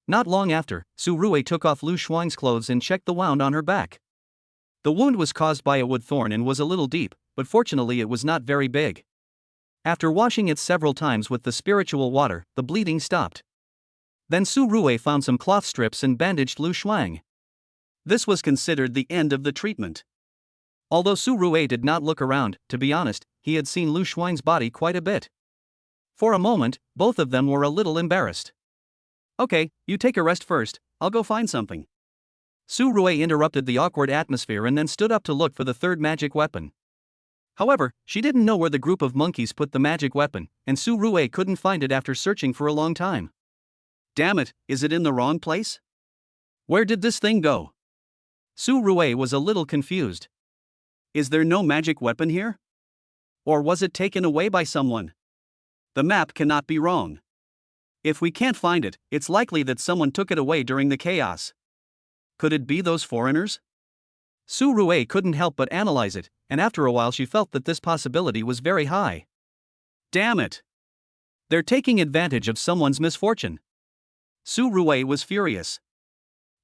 S1: Not long after, Su Rue took off Lu Xuan's clothes and checked the wound on her back. The wound was caused by a wood thorn and was a little deep, but fortunately it was not very big. After washing it several times with the spiritual water, the bleeding stopped. Then Su Rue found some cloth strips and bandaged Lu Xuan. This was considered the end of the treatment. Although Su Rue did not look around, to be honest, he had seen Lu Xuan's body quite a bit. For a moment, both of them were a little embarrassed. Okay, you take a rest first, I'll go find something. Su Rue interrupted the awkward atmosphere and then stood up to look for the third magic weapon. However, she didn't know where the group of monkeys put the magic weapon, and Su Rue couldn't find it after searching for a long time. Damn it, is it in the wrong place? Where did this thing go? Su Rue was a little confused. Is there no magic weapon here? Or was it taken away by someone? The map cannot be wrong. If we can't find it, it's likely that someone took it away during the chaos. Could it be those foreigners? Su Rue couldn't help but analyze it, and after a while she felt that this possibility was very high. Damn it! They're taking advantage of someone's misfortune. Su Rue was furious.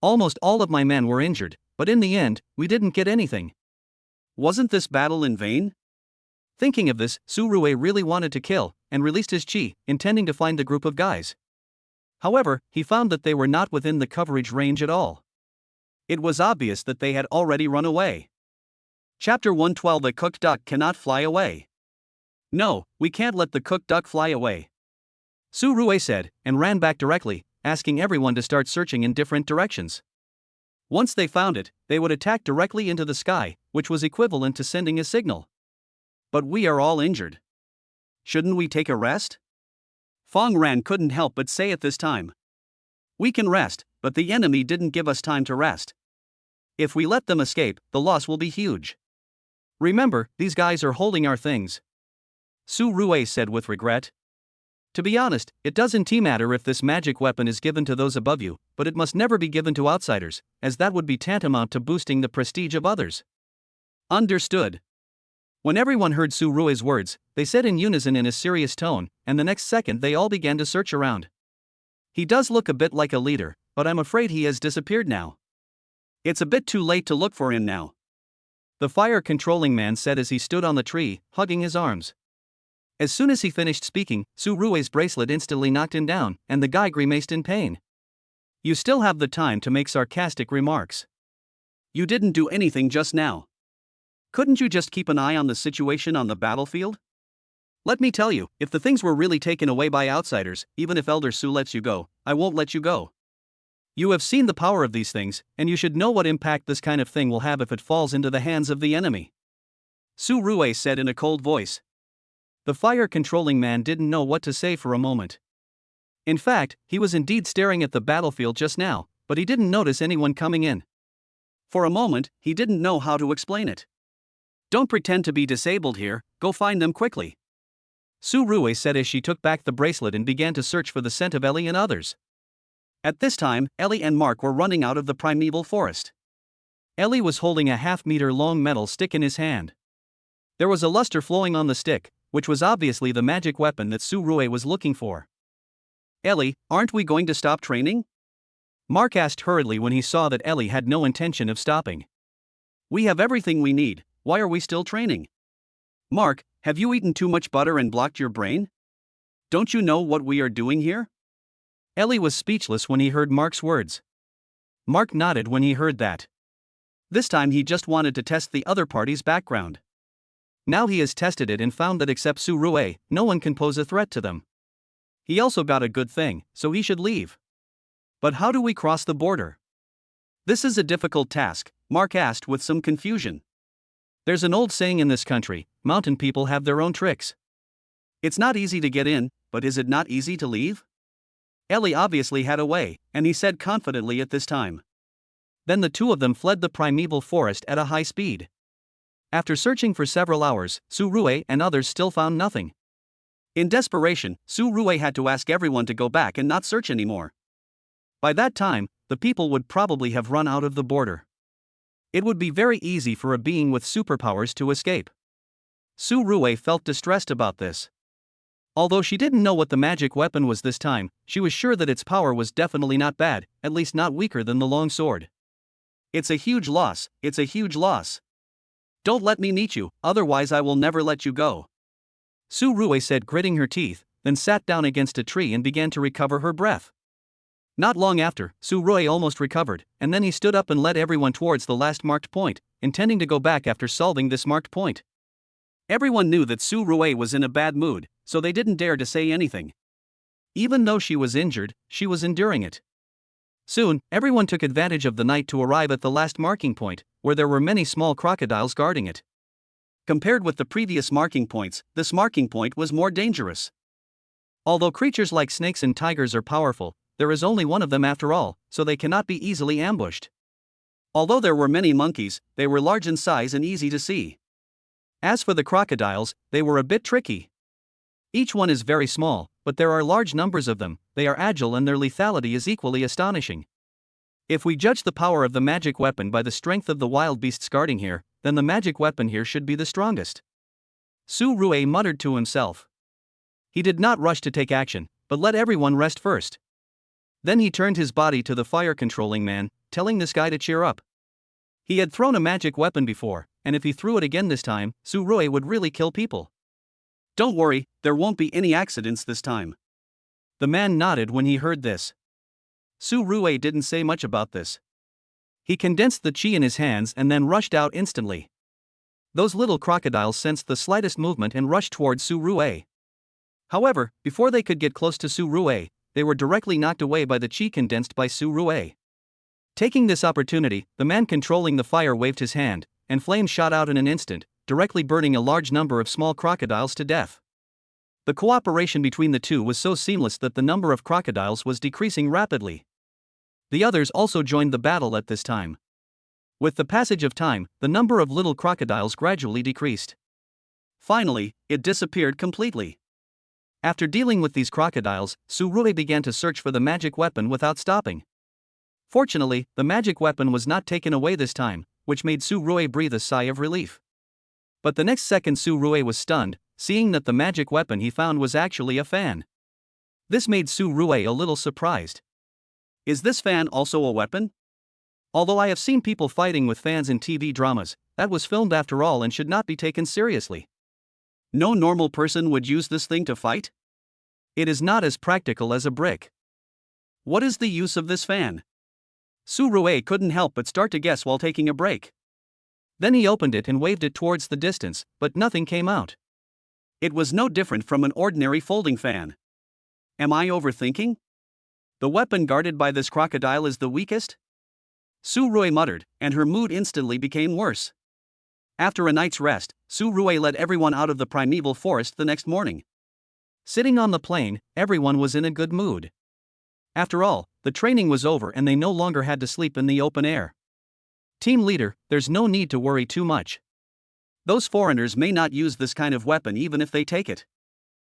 S1: Almost all of my men were injured, but in the end, we didn't get anything. Wasn't this battle in vain? Thinking of this, Su Rue really wanted to kill, and released his chi, intending to find the group of guys. However, he found that they were not within the coverage range at all. It was obvious that they had already run away. Chapter 112. The cooked duck cannot fly away. No, we can't let the cooked duck fly away. Su Rue said, and ran back directly, asking everyone to start searching in different directions. Once they found it, they would attack directly into the sky, which was equivalent to sending a signal. But we are all injured. Shouldn't we take a rest? Fong Ran couldn't help but say at this time. We can rest, but the enemy didn't give us time to rest. If we let them escape, the loss will be huge. Remember, these guys are holding our things. Su Rue said with regret. To be honest, it doesn't matter if this magic weapon is given to those above you, but it must never be given to outsiders, as that would be tantamount to boosting the prestige of others. Understood. When everyone heard Su Rue's words, they said in unison in a serious tone, and the next second they all began to search around. He does look a bit like a leader, but I'm afraid he has disappeared now. It's a bit too late to look for him now. The fire-controlling man said as he stood on the tree, hugging his arms. As soon as he finished speaking, Su Rue's bracelet instantly knocked him down, and the guy grimaced in pain. You still have the time to make sarcastic remarks. You didn't do anything just now. Couldn't you just keep an eye on the situation on the battlefield? Let me tell you, if the things were really taken away by outsiders, even if Elder Su lets you go, I won't let you go. You have seen the power of these things, and you should know what impact this kind of thing will have if it falls into the hands of the enemy. Su Rue said in a cold voice. The fire-controlling man didn't know what to say for a moment. In fact, he was indeed staring at the battlefield just now, but he didn't notice anyone coming in. For a moment, he didn't know how to explain it. Don't pretend to be disabled here, go find them quickly. Su Rue said as she took back the bracelet and began to search for the scent of Ellie and others. At this time, Ellie and Mark were running out of the primeval forest. Ellie was holding a half-meter-long metal stick in his hand. There was a luster flowing on the stick, which was obviously the magic weapon that Su Rue was looking for. Ellie, aren't we going to stop training? Mark asked hurriedly when he saw that Ellie had no intention of stopping. We have everything we need, why are we still training? Mark, have you eaten too much butter and blocked your brain? Don't you know what we are doing here? Ellie was speechless when he heard Mark's words. Mark nodded when he heard that. This time he just wanted to test the other party's background. Now he has tested it and found that except Su Rue, no one can pose a threat to them. He also got a good thing, so he should leave. But how do we cross the border? This is a difficult task, Mark asked with some confusion. There's an old saying in this country, mountain people have their own tricks. It's not easy to get in, but is it not easy to leave? Ellie obviously had a way, and he said confidently at this time. Then the two of them fled the primeval forest at a high speed. After searching for several hours, Su Rue and others still found nothing. In desperation, Su Rue had to ask everyone to go back and not search anymore. By that time, the people would probably have run out of the border. It would be very easy for a being with superpowers to escape. Su Rue felt distressed about this. Although she didn't know what the magic weapon was this time, she was sure that its power was definitely not bad, at least not weaker than the long sword. It's a huge loss, it's a huge loss. Don't let me meet you, otherwise I will never let you go. Su Rue said, gritting her teeth, then sat down against a tree and began to recover her breath. Not long after, Su Rue almost recovered, and then he stood up and led everyone towards the last marked point, intending to go back after solving this marked point. Everyone knew that Su Rue was in a bad mood, so they didn't dare to say anything. Even though she was injured, she was enduring it. Soon, everyone took advantage of the night to arrive at the last marking point, where there were many small crocodiles guarding it. Compared with the previous marking points, this marking point was more dangerous. Although creatures like snakes and tigers are powerful, there is only one of them after all, so they cannot be easily ambushed. Although there were many monkeys, they were large in size and easy to see. As for the crocodiles, they were a bit tricky. Each one is very small, but there are large numbers of them, they are agile and their lethality is equally astonishing. If we judge the power of the magic weapon by the strength of the wild beasts guarding here, then the magic weapon here should be the strongest. Su Rue muttered to himself. He did not rush to take action, but let everyone rest first. Then he turned his body to the fire-controlling man, telling this guy to cheer up. He had thrown a magic weapon before, and if he threw it again this time, Su Rue would really kill people. Don't worry, there won't be any accidents this time. The man nodded when he heard this. Su Rue didn't say much about this. He condensed the chi in his hands and then rushed out instantly. Those little crocodiles sensed the slightest movement and rushed towards Su Rue. However, before they could get close to Su Rue, they were directly knocked away by the chi condensed by Su Rue. Taking this opportunity, the man controlling the fire waved his hand, and flames shot out in an instant, directly burning a large number of small crocodiles to death. The cooperation between the two was so seamless that the number of crocodiles was decreasing rapidly. The others also joined the battle at this time. With the passage of time, the number of little crocodiles gradually decreased. Finally, it disappeared completely. After dealing with these crocodiles, Su Rui began to search for the magic weapon without stopping. Fortunately, the magic weapon was not taken away this time, which made Su Rui breathe a sigh of relief. But the next second Su Rui was stunned, seeing that the magic weapon he found was actually a fan. This made Su Rui a little surprised. Is this fan also a weapon? Although I have seen people fighting with fans in TV dramas, that was filmed after all and should not be taken seriously. No normal person would use this thing to fight? It is not as practical as a brick. What is the use of this fan? Su Rui couldn't help but start to guess while taking a break. Then he opened it and waved it towards the distance, but nothing came out. It was no different from an ordinary folding fan. Am I overthinking? The weapon guarded by this crocodile is the weakest? Su Rui muttered, and her mood instantly became worse. After a night's rest, Su Rui led everyone out of the primeval forest the next morning. Sitting on the plain, everyone was in a good mood. After all, the training was over and they no longer had to sleep in the open air. Team leader, there's no need to worry too much. Those foreigners may not use this kind of weapon even if they take it.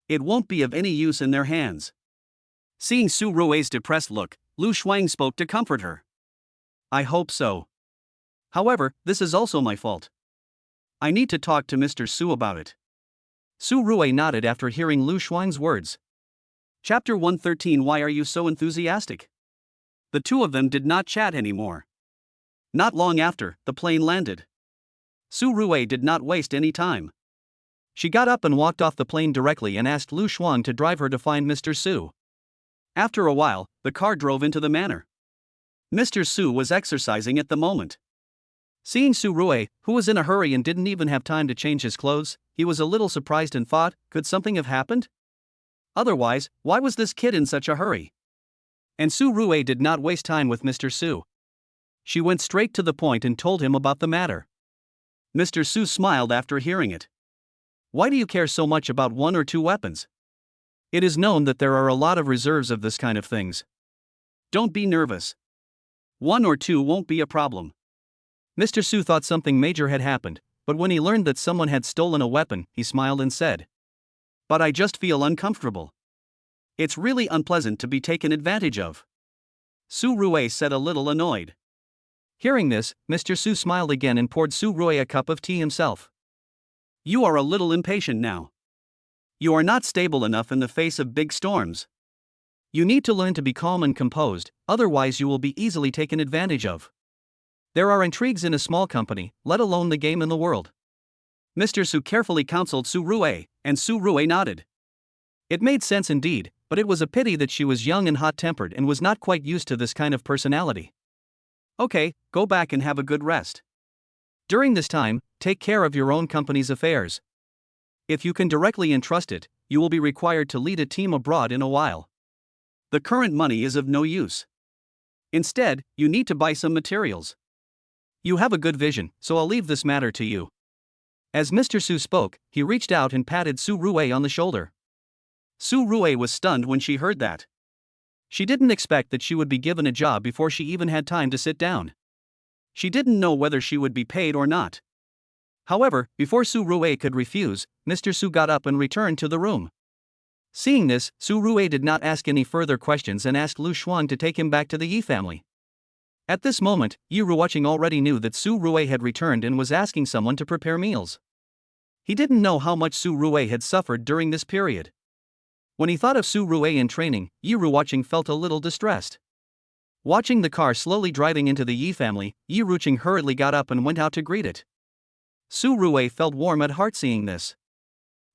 S1: It won't be of any use in their hands. Seeing Su Rui's depressed look, Lu Shuang spoke to comfort her. I hope so. However, this is also my fault. I need to talk to Mr. Su about it. Su Rui nodded after hearing Lu Shuang's words. Chapter 113. Why are you so enthusiastic? The two of them did not chat anymore. Not long after, the plane landed. Su Rui did not waste any time. She got up and walked off the plane directly and asked Lu Shuang to drive her to find Mr. Su. After a while, the car drove into the manor. Mr. Su was exercising at the moment. Seeing Su Rui, who was in a hurry and didn't even have time to change his clothes, he was a little surprised and thought, could something have happened? Otherwise, why was this kid in such a hurry? And Su Rui did not waste time with Mr. Su. She went straight to the point and told him about the matter. Mr. Su smiled after hearing it. Why do you care so much about one or two weapons? It is known that there are a lot of reserves of this kind of things. Don't be nervous. One or two won't be a problem. Mr. Su thought something major had happened, but when he learned that someone had stolen a weapon, he smiled and said, But I just feel uncomfortable. It's really unpleasant to be taken advantage of. Su Rui said, a little annoyed. Hearing this, Mr. Su smiled again and poured Su Rui a cup of tea himself. You are a little impatient now. You are not stable enough in the face of big storms. You need to learn to be calm and composed, otherwise you will be easily taken advantage of. There are intrigues in a small company, let alone the game in the world. Mr. Su carefully counseled Su Rui, and Su Rui nodded. It made sense indeed, but it was a pity that she was young and hot-tempered and was not quite used to this kind of personality. Okay, go back and have a good rest. During this time, take care of your own company's affairs. If you can directly entrust it, you will be required to lead a team abroad in a while. The current money is of no use. Instead, you need to buy some materials. You have a good vision, so I'll leave this matter to you. As Mr. Su spoke, he reached out and patted Su Rui on the shoulder. Su Rui was stunned when she heard that. She didn't expect that she would be given a job before she even had time to sit down. She didn't know whether she would be paid or not. However, before Su Rui could refuse, Mr. Su got up and returned to the room. Seeing this, Su Rui did not ask any further questions and asked Lu Shuang to take him back to the Yi family. At this moment, Yi Ruoqing already knew that Su Rui had returned and was asking someone to prepare meals. He didn't know how much Su Rui had suffered during this period. When he thought of Su Rui in training, Yi Ruoqing felt a little distressed. Watching the car slowly driving into the Yi family, Yi Ruoqing hurriedly got up and went out to greet it. Su Rui felt warm at heart seeing this.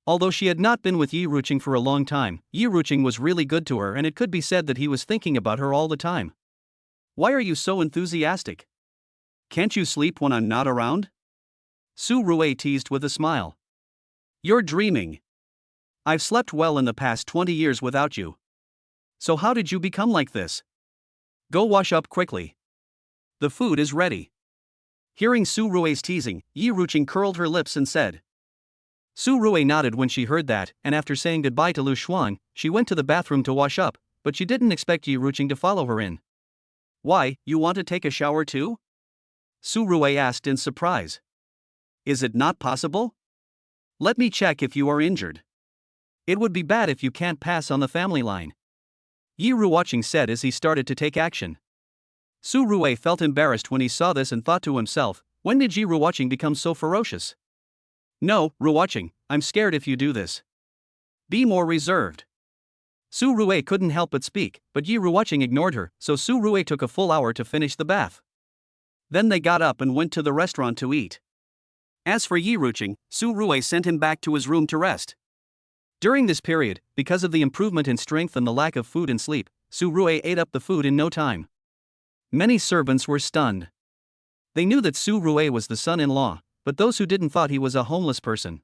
S1: Although she had not been with Yi Ruoqing for a long time, Yi Ruoqing was really good to her and it could be said that he was thinking about her all the time. Why are you so enthusiastic? Can't you sleep when I'm not around? Su Rui teased with a smile. You're dreaming. I've slept well in the past 20 years without you. So how did you become like this? Go wash up quickly. The food is ready. Hearing Su Rui's teasing, Yi Ruoqing curled her lips and said. Su Rui nodded when she heard that, and after saying goodbye to Lu Shuang, she went to the bathroom to wash up, but she didn't expect Yi Ruoqing to follow her in. Why, you want to take a shower too? Su Rui asked in surprise. Is it not possible? Let me check if you are injured. It would be bad if you can't pass on the family line. Yi Ruoqing said as he started to take action. Su Rui felt embarrassed when he saw this and thought to himself, when did Yi Ruoqing become so ferocious? No, Ruoqing, I'm scared if you do this. Be more reserved. Su Rui couldn't help but speak, but Yi Ruoqing ignored her, so Su Rui took a full hour to finish the bath. Then they got up and went to the restaurant to eat. As for Yi Ruoqing, Su Rui sent him back to his room to rest. During this period, because of the improvement in strength and the lack of food and sleep, Su Rui ate up the food in no time. Many servants were stunned. They knew that Su Rui was the son-in-law, but those who didn't thought he was a homeless person.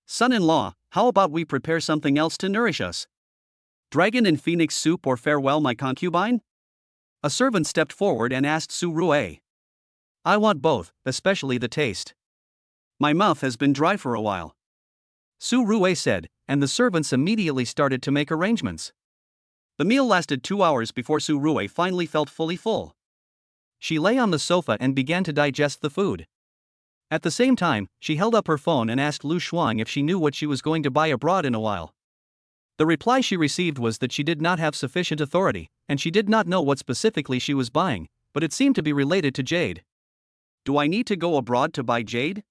S1: Son-in-law, how about we prepare something else to nourish us? Dragon and phoenix soup or farewell my concubine? A servant stepped forward and asked Su Rui. I want both, especially the taste. My mouth has been dry for a while. Su Rui said, and the servants immediately started to make arrangements. The meal lasted 2 hours before Su Rui finally felt fully full. She lay on the sofa and began to digest the food. At the same time, she held up her phone and asked Lu Shuang if she knew what she was going to buy abroad in a while. The reply she received was that she did not have sufficient authority, and she did not know what specifically she was buying, but it seemed to be related to jade. Do I need to go abroad to buy jade?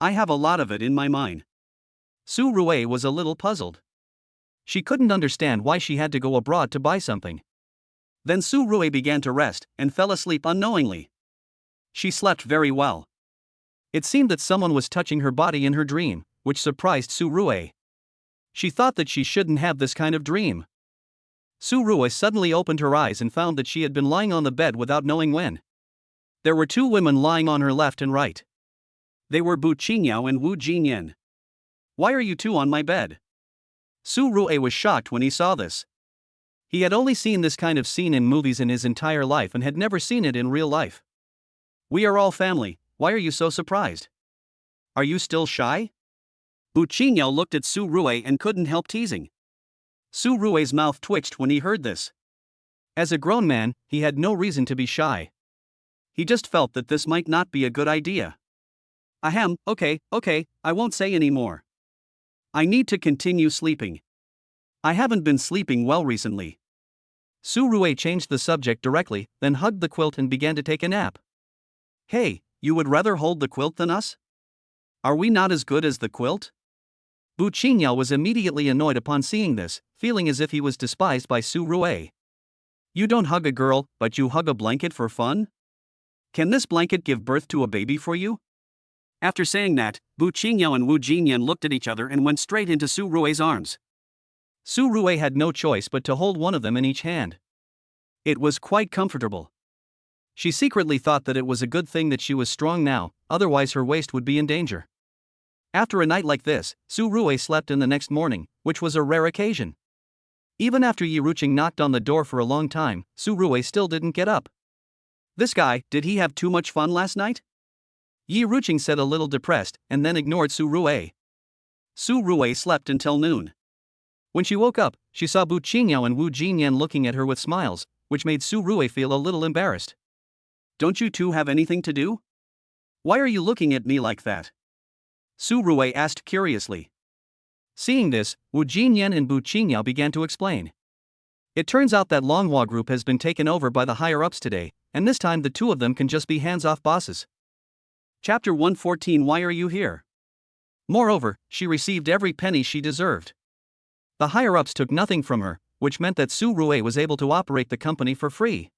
S1: I have a lot of it in my mine. Su Rui was a little puzzled. She couldn't understand why she had to go abroad to buy something. Then Su Rui began to rest and fell asleep unknowingly. She slept very well. It seemed that someone was touching her body in her dream, which surprised Su Rui. She thought that she shouldn't have this kind of dream. Su Rui suddenly opened her eyes and found that she had been lying on the bed without knowing when. There were 2 women lying on her left and right. They were Bu Qingyao and Wu Jinyan. Why are you 2 on my bed? Su Rui was shocked when he saw this. He had only seen this kind of scene in movies in his entire life and had never seen it in real life. We are all family, why are you so surprised? Are you still shy? Bu Qingyao looked at Su Rui and couldn't help teasing. Su Rui's mouth twitched when he heard this. As a grown man, he had no reason to be shy. He just felt that this might not be a good idea. Ahem, okay, I won't say any more. I need to continue sleeping. I haven't been sleeping well recently. Su Rui changed the subject directly, then hugged the quilt and began to take a nap. Hey, you would rather hold the quilt than us? Are we not as good as the quilt? Bu Qingyao was immediately annoyed upon seeing this, feeling as if he was despised by Su Rui. You don't hug a girl, but you hug a blanket for fun? Can this blanket give birth to a baby for you? After saying that, Bu Qingyao and Wu Jinyan looked at each other and went straight into Su Rui's arms. Su Rui had no choice but to hold one of them in each hand. It was quite comfortable. She secretly thought that it was a good thing that she was strong now, otherwise her waist would be in danger. After a night like this, Su Rui slept in the next morning, which was a rare occasion. Even after Yi Ruoqing knocked on the door for a long time, Su Rui still didn't get up. This guy, did he have too much fun last night? Yi Ruoqing said a little depressed, and then ignored Su Rui. Su Rui slept until noon. When she woke up, she saw Bu Qingyao and Wu Jinyan looking at her with smiles, which made Su Rui feel a little embarrassed. Don't you 2 have anything to do? Why are you looking at me like that? Su Rui asked curiously. Seeing this, Wu Jinyan and Bu Qingyao began to explain. It turns out that Longhua Group has been taken over by the higher-ups today, and this time the 2 of them can just be hands-off bosses. Chapter 114 Why are you here? Moreover, she received every penny she deserved. The higher-ups took nothing from her, which meant that Su Rui was able to operate the company for free.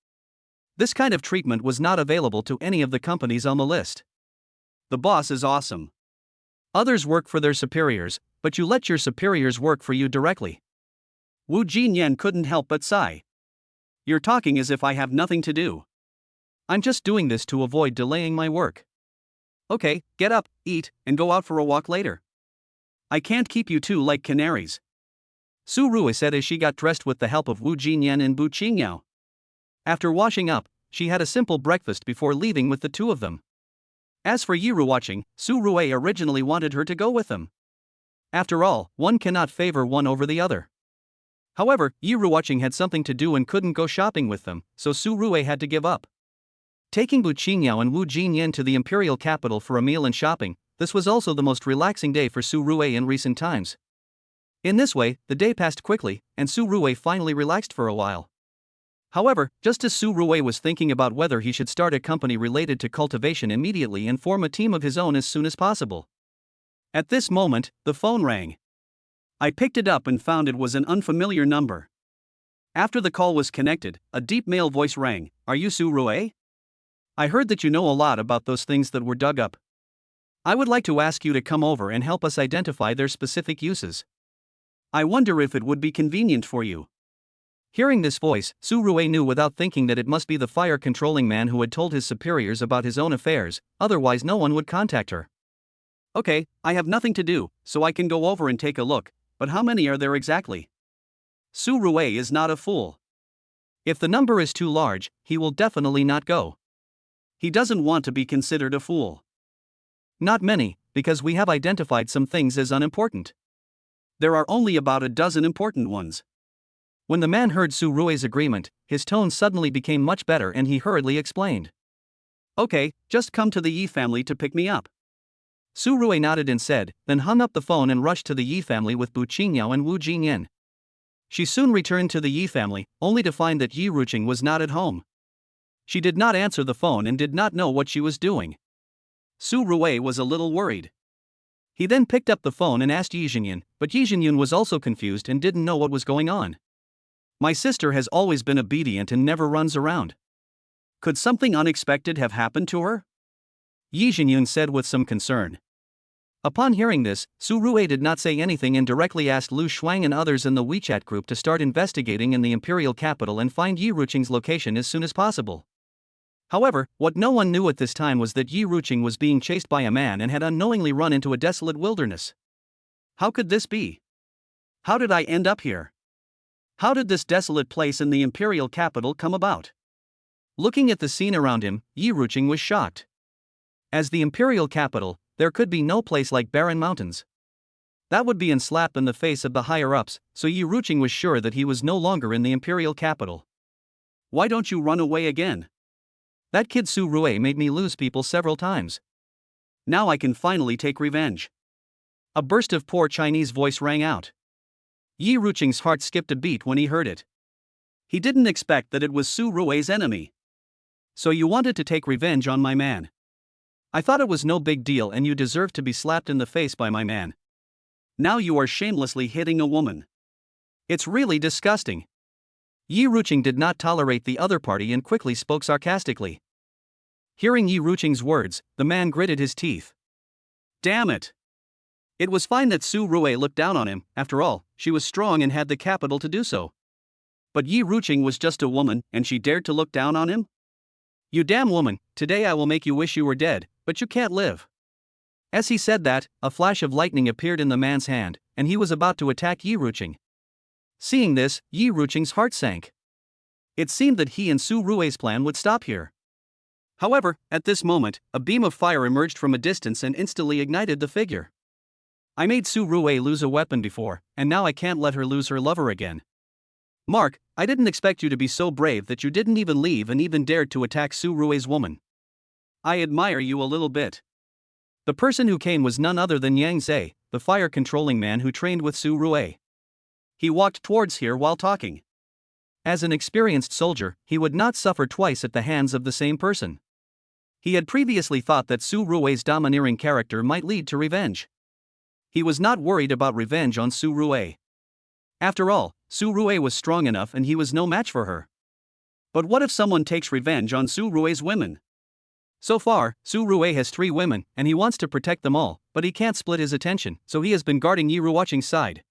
S1: This kind of treatment was not available to any of the companies on the list. The boss is awesome. Others work for their superiors, but you let your superiors work for you directly. Wu Jinyan couldn't help but sigh. You're talking as if I have nothing to do. I'm just doing this to avoid delaying my work. Okay, get up, eat, and go out for a walk later. I can't keep you 2 like canaries. Su Rui said as she got dressed with the help of Wu Jinyan and Bu Qingyao. After washing up, she had a simple breakfast before leaving with the 2 of them. As for Yi Ruoqing, Su Rui originally wanted her to go with them. After all, one cannot favor one over the other. However, Yi Ruoqing had something to do and couldn't go shopping with them, so Su Rui had to give up. Taking Bu Qingyao and Wu Jinyan to the imperial capital for a meal and shopping, this was also the most relaxing day for Su Ruwei in recent times. In this way, the day passed quickly, and Su Ruwei finally relaxed for a while. However, just as Su Ruwei was thinking about whether he should start a company related to cultivation immediately and form a team of his own as soon as possible. At this moment, the phone rang. I picked it up and found it was an unfamiliar number. After the call was connected, a deep male voice rang. "Are you Su Ruwei? I heard that you know a lot about those things that were dug up. I would like to ask you to come over and help us identify their specific uses. I wonder if it would be convenient for you." Hearing this voice, Su Ruwei knew without thinking that it must be the fire-controlling man who had told his superiors about his own affairs, otherwise no one would contact her. "Okay, I have nothing to do, so I can go over and take a look, but how many are there exactly?" Su Ruwei is not a fool. If the number is too large, he will definitely not go. He doesn't want to be considered a fool. "Not many, because we have identified some things as unimportant. There are only about a dozen important ones." When the man heard Su Ruwei's agreement, his tone suddenly became much better and he hurriedly explained. "Okay, just come to the Yi family to pick me up." Su Ruwei nodded and said, then hung up the phone and rushed to the Yi family with Bu Qingyao and Wu Jinyan. She soon returned to the Yi family, only to find that Yi Ruqing was not at home. She did not answer the phone and did not know what she was doing. Su Ruwei was a little worried. He then picked up the phone and asked Yi Jinyan, but Yi Jinyan was also confused and didn't know what was going on. "My sister has always been obedient and never runs around. Could something unexpected have happened to her?" Yi Jinyan said with some concern. Upon hearing this, Su Ruwei did not say anything and directly asked Lu Shuang and others in the WeChat group to start investigating in the imperial capital and find Yi Ruqing's location as soon as possible. However, what no one knew at this time was that Yi Ruqing was being chased by a man and had unknowingly run into a desolate wilderness. How could this be? How did I end up here? How did this desolate place in the imperial capital come about? Looking at the scene around him, Yi Ruqing was shocked. As the imperial capital, there could be no place like barren mountains. That would be a slap in the face of the higher-ups, so Yi Ruqing was sure that he was no longer in the imperial capital. "Why don't you run away again? That kid Su Ruwei made me lose people several times. Now I can finally take revenge." A burst of poor Chinese voice rang out. Yi Ruqing's heart skipped a beat when he heard it. He didn't expect that it was Su Ruwei's enemy. "So you wanted to take revenge on my man. I thought it was no big deal and you deserved to be slapped in the face by my man. Now you are shamelessly hitting a woman. It's really disgusting." Yi Ruqing did not tolerate the other party and quickly spoke sarcastically. Hearing Yi Ruqing's words, the man gritted his teeth. Damn it! It was fine that Su Ruwei looked down on him, after all, she was strong and had the capital to do so. But Yi Ruqing was just a woman, and she dared to look down on him? "You damn woman, today I will make you wish you were dead, but you can't live." As he said that, a flash of lightning appeared in the man's hand, and he was about to attack Yi Ruqing. Seeing this, Yi Ruqing's heart sank. It seemed that he and Su Ruwei's plan would stop here. However, at this moment, a beam of fire emerged from a distance and instantly ignited the figure. "I made Su Ruwei lose a weapon before, and now I can't let her lose her lover again. Mark, I didn't expect you to be so brave that you didn't even leave and even dared to attack Su Ruwei's woman. I admire you a little bit." The person who came was none other than Yang Zhe, the fire-controlling man who trained with Su Ruwei. He walked towards here while talking. As an experienced soldier, he would not suffer twice at the hands of the same person. He had previously thought that Su Ruwei's domineering character might lead to revenge. He was not worried about revenge on Su Ruwei. After all, Su Ruwei was strong enough and he was no match for her. But what if someone takes revenge on Su Ruwei's women? So far, Su Ruwei has 3 women and he wants to protect them all, but he can't split his attention, so he has been guarding Yi Ruqing's side.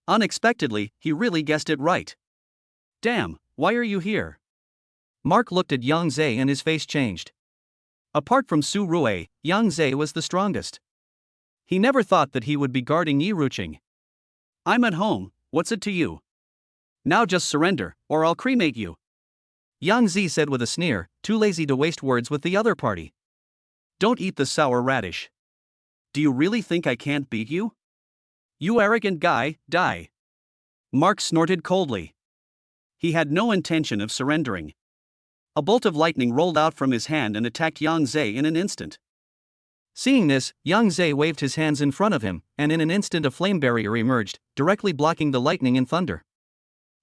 S1: Unexpectedly, he really guessed it right. "Damn, why are you here?" Mark looked at Yang Zhe and his face changed. Apart from Su Ruwei, Yang Zhe was the strongest. He never thought that he would be guarding Yi Ruqing. "I'm at home, what's it to you? Now just surrender, or I'll cremate you," Yang Zhe said with a sneer, too lazy to waste words with the other party. "Don't eat the sour radish. Do you really think I can't beat you? You arrogant guy, die." Mark snorted coldly. He had no intention of surrendering. A bolt of lightning rolled out from his hand and attacked Yang Zhe in an instant. Seeing this, Yang Zhe waved his hands in front of him, and in an instant a flame barrier emerged, directly blocking the lightning and thunder.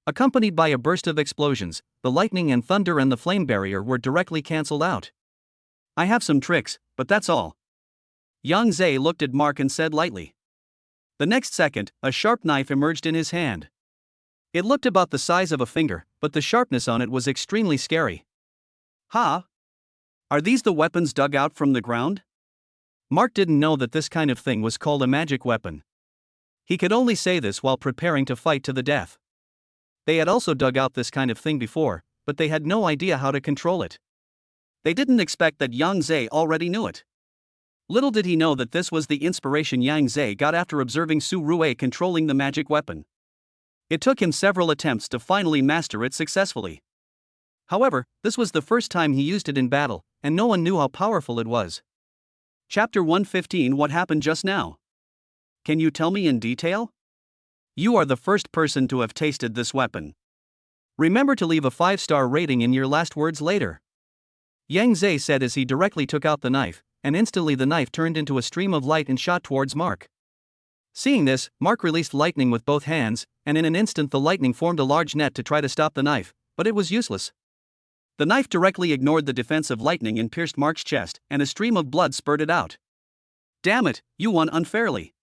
S1: Accompanied by a burst of explosions, the lightning and thunder and the flame barrier were directly cancelled out. I have some tricks, but that's all. Yang Zhe looked at Mark and said lightly. The next second, a sharp knife emerged in his hand. It looked about the size of a finger, but the sharpness on it was extremely scary. Ha! Are these the weapons dug out from the ground? Mark didn't know that this kind of thing was called a magic weapon. He could only say this while preparing to fight to the death. They had also dug out this kind of thing before, but they had no idea how to control it. They didn't expect that Yang Zhe already knew it. Little did he know that this was the inspiration Yang Zhe got after observing Su Ruwei controlling the magic weapon. It took him several attempts to finally master it successfully. However, this was the first time he used it in battle, and no one knew how powerful it was. Chapter 115. What happened just now? Can you tell me in detail? You are the first person to have tasted this weapon. Remember to leave a 5-star rating in your last words later. Yang Zhe said as he directly took out the knife, and instantly the knife turned into a stream of light and shot towards Mark. Seeing this, Mark released lightning with both hands, and in an instant the lightning formed a large net to try to stop the knife, but it was useless. The knife directly ignored the defense of lightning and pierced Mark's chest, and a stream of blood spurted out. Damn it, you won unfairly.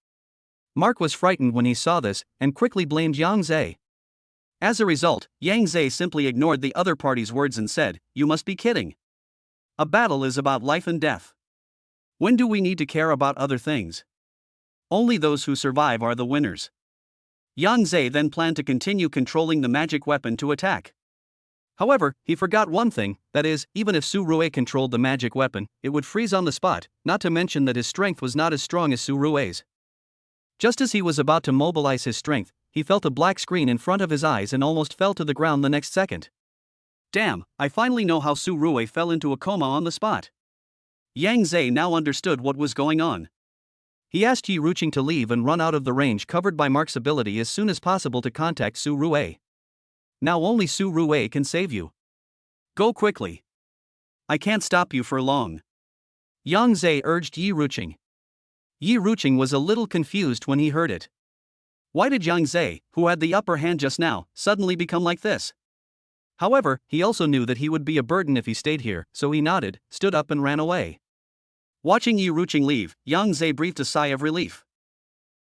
S1: Mark was frightened when he saw this, and quickly blamed Yang Zhe. As a result, Yang Zhe simply ignored the other party's words and said, "You must be kidding. A battle is about life and death. When do we need to care about other things? Only those who survive are the winners." Yang Zhe then planned to continue controlling the magic weapon to attack. However, he forgot one thing, that is, even if Su Ruwei controlled the magic weapon, it would freeze on the spot, not to mention that his strength was not as strong as Su Ruwei's. Just as he was about to mobilize his strength, he felt a black screen in front of his eyes and almost fell to the ground the next second. Damn, I finally know how Su Ruwei fell into a coma on the spot. Yang Zhe now understood what was going on. He asked Yi Ruqing to leave and run out of the range covered by Mark's ability as soon as possible to contact Su Ruwei. Now only Su Ruwei can save you. Go quickly. I can't stop you for long. Yang Zhe urged Yi Ruqing. Yi Ruqing was a little confused when he heard it. Why did Yang Zhe, who had the upper hand just now, suddenly become like this? However, he also knew that he would be a burden if he stayed here, so he nodded, stood up and ran away. Watching Yi Ruqing leave, Yang Zhe breathed a sigh of relief.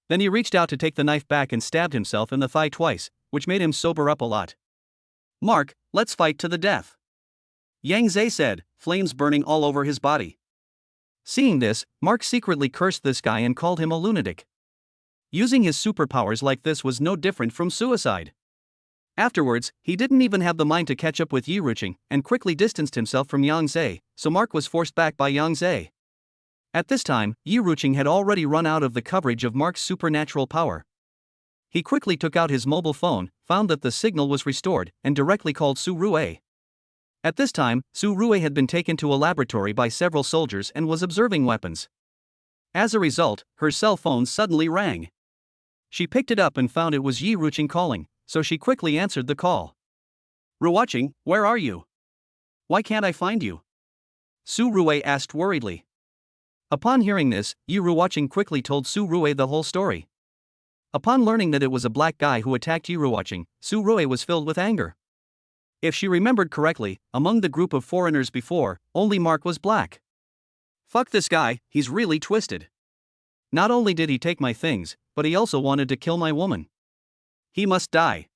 S1: Then he reached out to take the knife back and stabbed himself in the thigh twice, which made him sober up a lot. Mark, let's fight to the death. Yang Zhe said, flames burning all over his body. Seeing this, Mark secretly cursed this guy and called him a lunatic. Using his superpowers like this was no different from suicide. Afterwards, he didn't even have the mind to catch up with Yi Ruqing, and quickly distanced himself from Yang Zhe, so Mark was forced back by Yang Zhe. At this time, Yi Ruqing had already run out of the coverage of Mark's supernatural power. He quickly took out his mobile phone, found that the signal was restored, and directly called Su Ruwei. At this time, Su Ruwei had been taken to a laboratory by several soldiers and was observing weapons. As a result, her cell phone suddenly rang. She picked it up and found it was Yi Ruqing calling, so she quickly answered the call. Ruqing, where are you? Why can't I find you? Su Ruwei asked worriedly. Upon hearing this, Yi Ruqing quickly told Su Ruwei the whole story. Upon learning that it was a black guy who attacked Yi Ruqing, Su Ruwei was filled with anger. If she remembered correctly, among the group of foreigners before, only Mark was black. Fuck this guy, he's really twisted. Not only did he take my things, but he also wanted to kill my woman. He must die.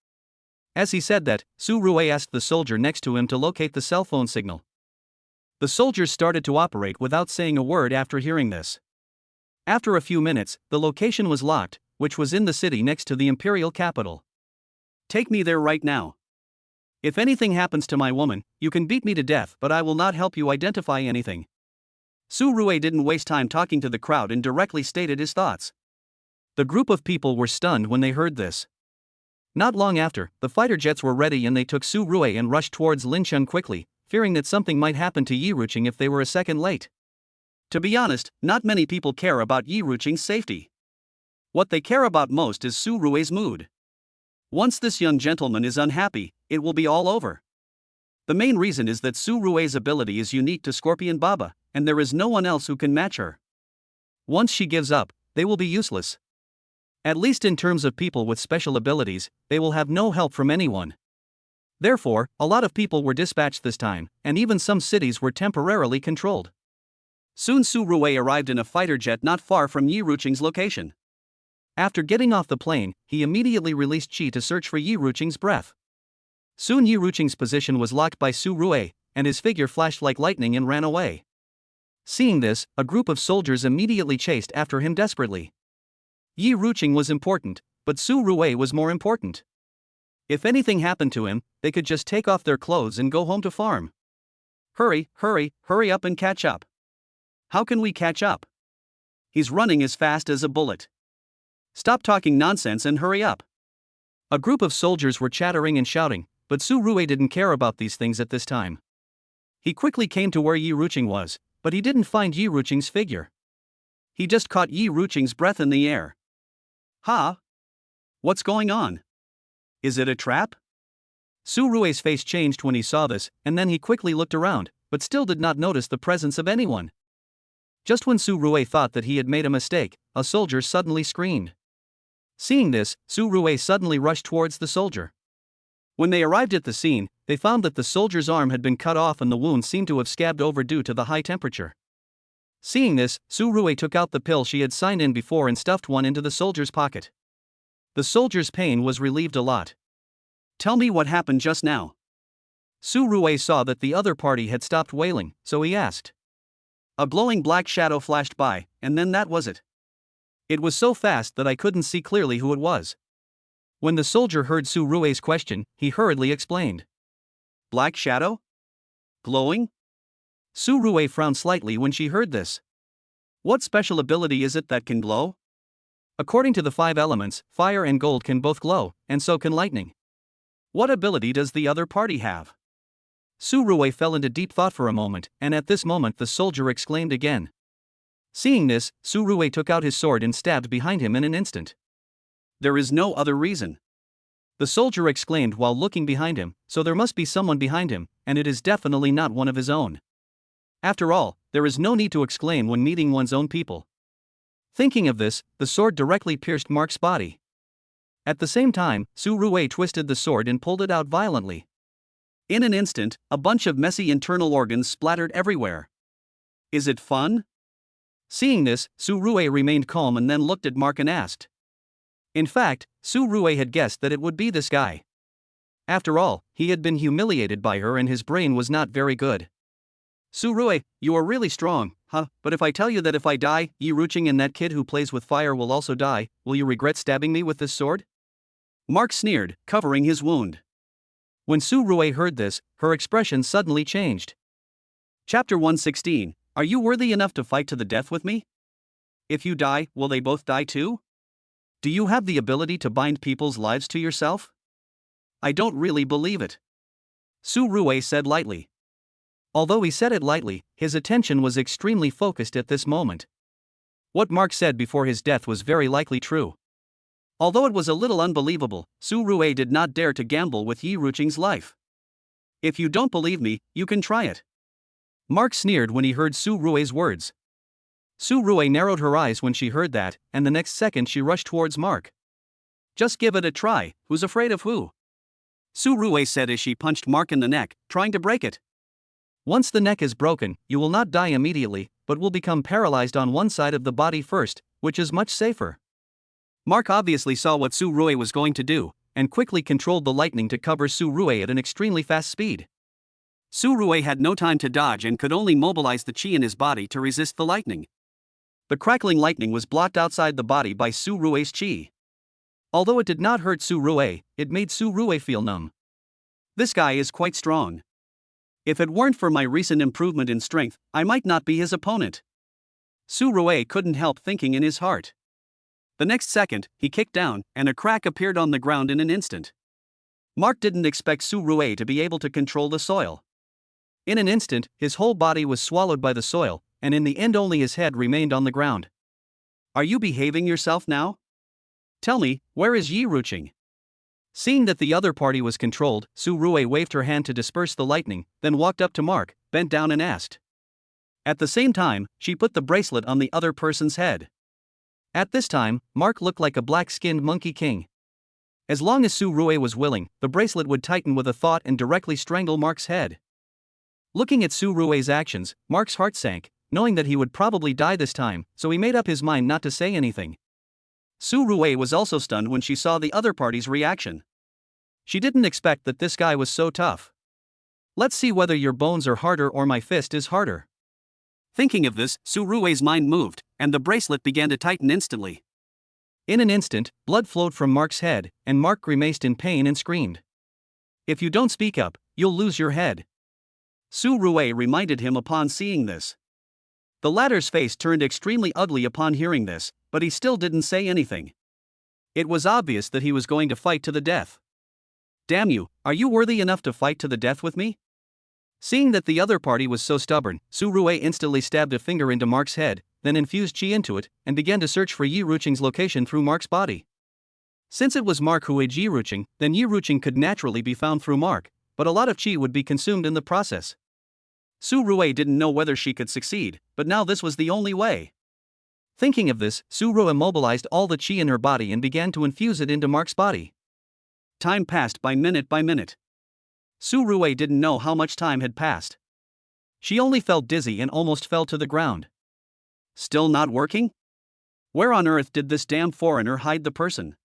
S1: As he said that, Su Ruwei asked the soldier next to him to locate the cell phone signal. The soldiers started to operate without saying a word after hearing this. After a few minutes, the location was locked, which was in the city next to the imperial capital. Take me there right now. If anything happens to my woman, you can beat me to death, but I will not help you identify anything. Su Ruwei didn't waste time talking to the crowd and directly stated his thoughts. The group of people were stunned when they heard this. Not long after, the fighter jets were ready and they took Su Ruwei and rushed towards Lincheng quickly, fearing that something might happen to Yi Ruqing if they were a second late. To be honest, not many people care about Yi Ruqing's safety. What they care about most is Su Ruwei's mood. Once this young gentleman is unhappy, it will be all over. The main reason is that Su Rui's ability is unique to Scorpion Baba, and there is no one else who can match her. Once she gives up, they will be useless. At least in terms of people with special abilities, they will have no help from anyone. Therefore, a lot of people were dispatched this time, and even some cities were temporarily controlled. Soon Su Rui arrived in a fighter jet not far from Yi Ruqing's location. After getting off the plane, he immediately released Qi to search for Yi Ruqing's breath. Soon Yi Ruqing's position was locked by Su Rui, and his figure flashed like lightning and ran away. Seeing this, a group of soldiers immediately chased after him desperately. Yi Ruqing was important, but Su Rui was more important. If anything happened to him, they could just take off their clothes and go home to farm. Hurry, hurry, hurry up and catch up. How can we catch up? He's running as fast as a bullet. Stop talking nonsense and hurry up. A group of soldiers were chattering and shouting, but Su Rui didn't care about these things at this time. He quickly came to where Yi Ruqing was, but he didn't find Yi Ruqing's figure. He just caught Yi Ruqing's breath in the air. Ha! What's going on? Is it a trap? Su Rui's face changed when he saw this, and then he quickly looked around, but still did not notice the presence of anyone. Just when Su Rui thought that he had made a mistake, a soldier suddenly screamed. Seeing this, Su Rui suddenly rushed towards the soldier. When they arrived at the scene, they found that the soldier's arm had been cut off and the wound seemed to have scabbed over due to the high temperature. Seeing this, Su Rui took out the pill she had signed in before and stuffed one into the soldier's pocket. The soldier's pain was relieved a lot. Tell me what happened just now. Su Rui saw that the other party had stopped wailing, so he asked. A glowing black shadow flashed by, and then that was it. It was so fast that I couldn't see clearly who it was. When the soldier heard Su Rui's question, he hurriedly explained. Black shadow? Glowing? Su Rui frowned slightly when she heard this. What special ability is it that can glow? According to the 5 elements, fire and gold can both glow, and so can lightning. What ability does the other party have? Su Rui fell into deep thought for a moment, and at this moment the soldier exclaimed again. Seeing this, Su Rui took out his sword and stabbed behind him in an instant. There is no other reason. The soldier exclaimed while looking behind him, so there must be someone behind him, and it is definitely not one of his own. After all, there is no need to exclaim when meeting one's own people. Thinking of this, the sword directly pierced Mark's body. At the same time, Su Rui twisted the sword and pulled it out violently. In an instant, a bunch of messy internal organs splattered everywhere. Is it fun? Seeing this, Su Rui remained calm and then looked at Mark and asked. In fact, Su Rui had guessed that it would be this guy. After all, he had been humiliated by her and his brain was not very good. Su Rui, you are really strong, huh? But if I tell you that if I die, Yi Ruqing and that kid who plays with fire will also die, will you regret stabbing me with this sword? Mark sneered, covering his wound. When Su Rui heard this, her expression suddenly changed. Chapter 116, Are you worthy enough to fight to the death with me? If you die, will they both die too? Do you have the ability to bind people's lives to yourself? I don't really believe it. Su Rui said lightly. Although he said it lightly, his attention was extremely focused at this moment. What Mark said before his death was very likely true. Although it was a little unbelievable, Su Rui did not dare to gamble with Yi Ruqing's life. If you don't believe me, you can try it. Mark sneered when he heard Su Rui's words. Su Rui narrowed her eyes when she heard that, and the next second she rushed towards Mark. Just give it a try, who's afraid of who? Su Rui said as she punched Mark in the neck, trying to break it. Once the neck is broken, you will not die immediately, but will become paralyzed on one side of the body first, which is much safer. Mark obviously saw what Su Rui was going to do, and quickly controlled the lightning to cover Su Rui at an extremely fast speed. Su Rui had no time to dodge and could only mobilize the qi in his body to resist the lightning. The crackling lightning was blocked outside the body by Su Rui's qi. Although it did not hurt Su Rui, it made Su Rui feel numb. This guy is quite strong. If it weren't for my recent improvement in strength, I might not be his opponent. Su Rui couldn't help thinking in his heart. The next second, he kicked down, and a crack appeared on the ground in an instant. Mark didn't expect Su Rui to be able to control the soil. In an instant, his whole body was swallowed by the soil, and in the end only his head remained on the ground. Are you behaving yourself now? Tell me, where is Yi Ruqing? Seeing that the other party was controlled, Su Rui waved her hand to disperse the lightning, then walked up to Mark, bent down and asked. At the same time, she put the bracelet on the other person's head. At this time, Mark looked like a black-skinned monkey king. As long as Su Rui was willing, the bracelet would tighten with a thought and directly strangle Mark's head. Looking at Su Rui's actions, Mark's heart sank, knowing that he would probably die this time, so he made up his mind not to say anything. Su Rui was also stunned when she saw the other party's reaction. She didn't expect that this guy was so tough. Let's see whether your bones are harder or my fist is harder. Thinking of this, Su Rui's mind moved, and the bracelet began to tighten instantly. In an instant, blood flowed from Mark's head, and Mark grimaced in pain and screamed. If you don't speak up, you'll lose your head. Su Rui reminded him upon seeing this. The latter's face turned extremely ugly upon hearing this, but he still didn't say anything. It was obvious that he was going to fight to the death. Damn you, are you worthy enough to fight to the death with me? Seeing that the other party was so stubborn, Su Rui instantly stabbed a finger into Mark's head, then infused qi into it, and began to search for Yi Ruqing's location through Mark's body. Since it was Mark who ate Yi Ruqing, then Yi Ruqing could naturally be found through Mark, but a lot of qi would be consumed in the process. Su Rui didn't know whether she could succeed, but now this was the only way. Thinking of this, Su Rui immobilized all the qi in her body and began to infuse it into Mark's body. Time passed by minute by minute. Su Rui didn't know how much time had passed. She only felt dizzy and almost fell to the ground. Still not working? Where on earth did this damn foreigner hide the person?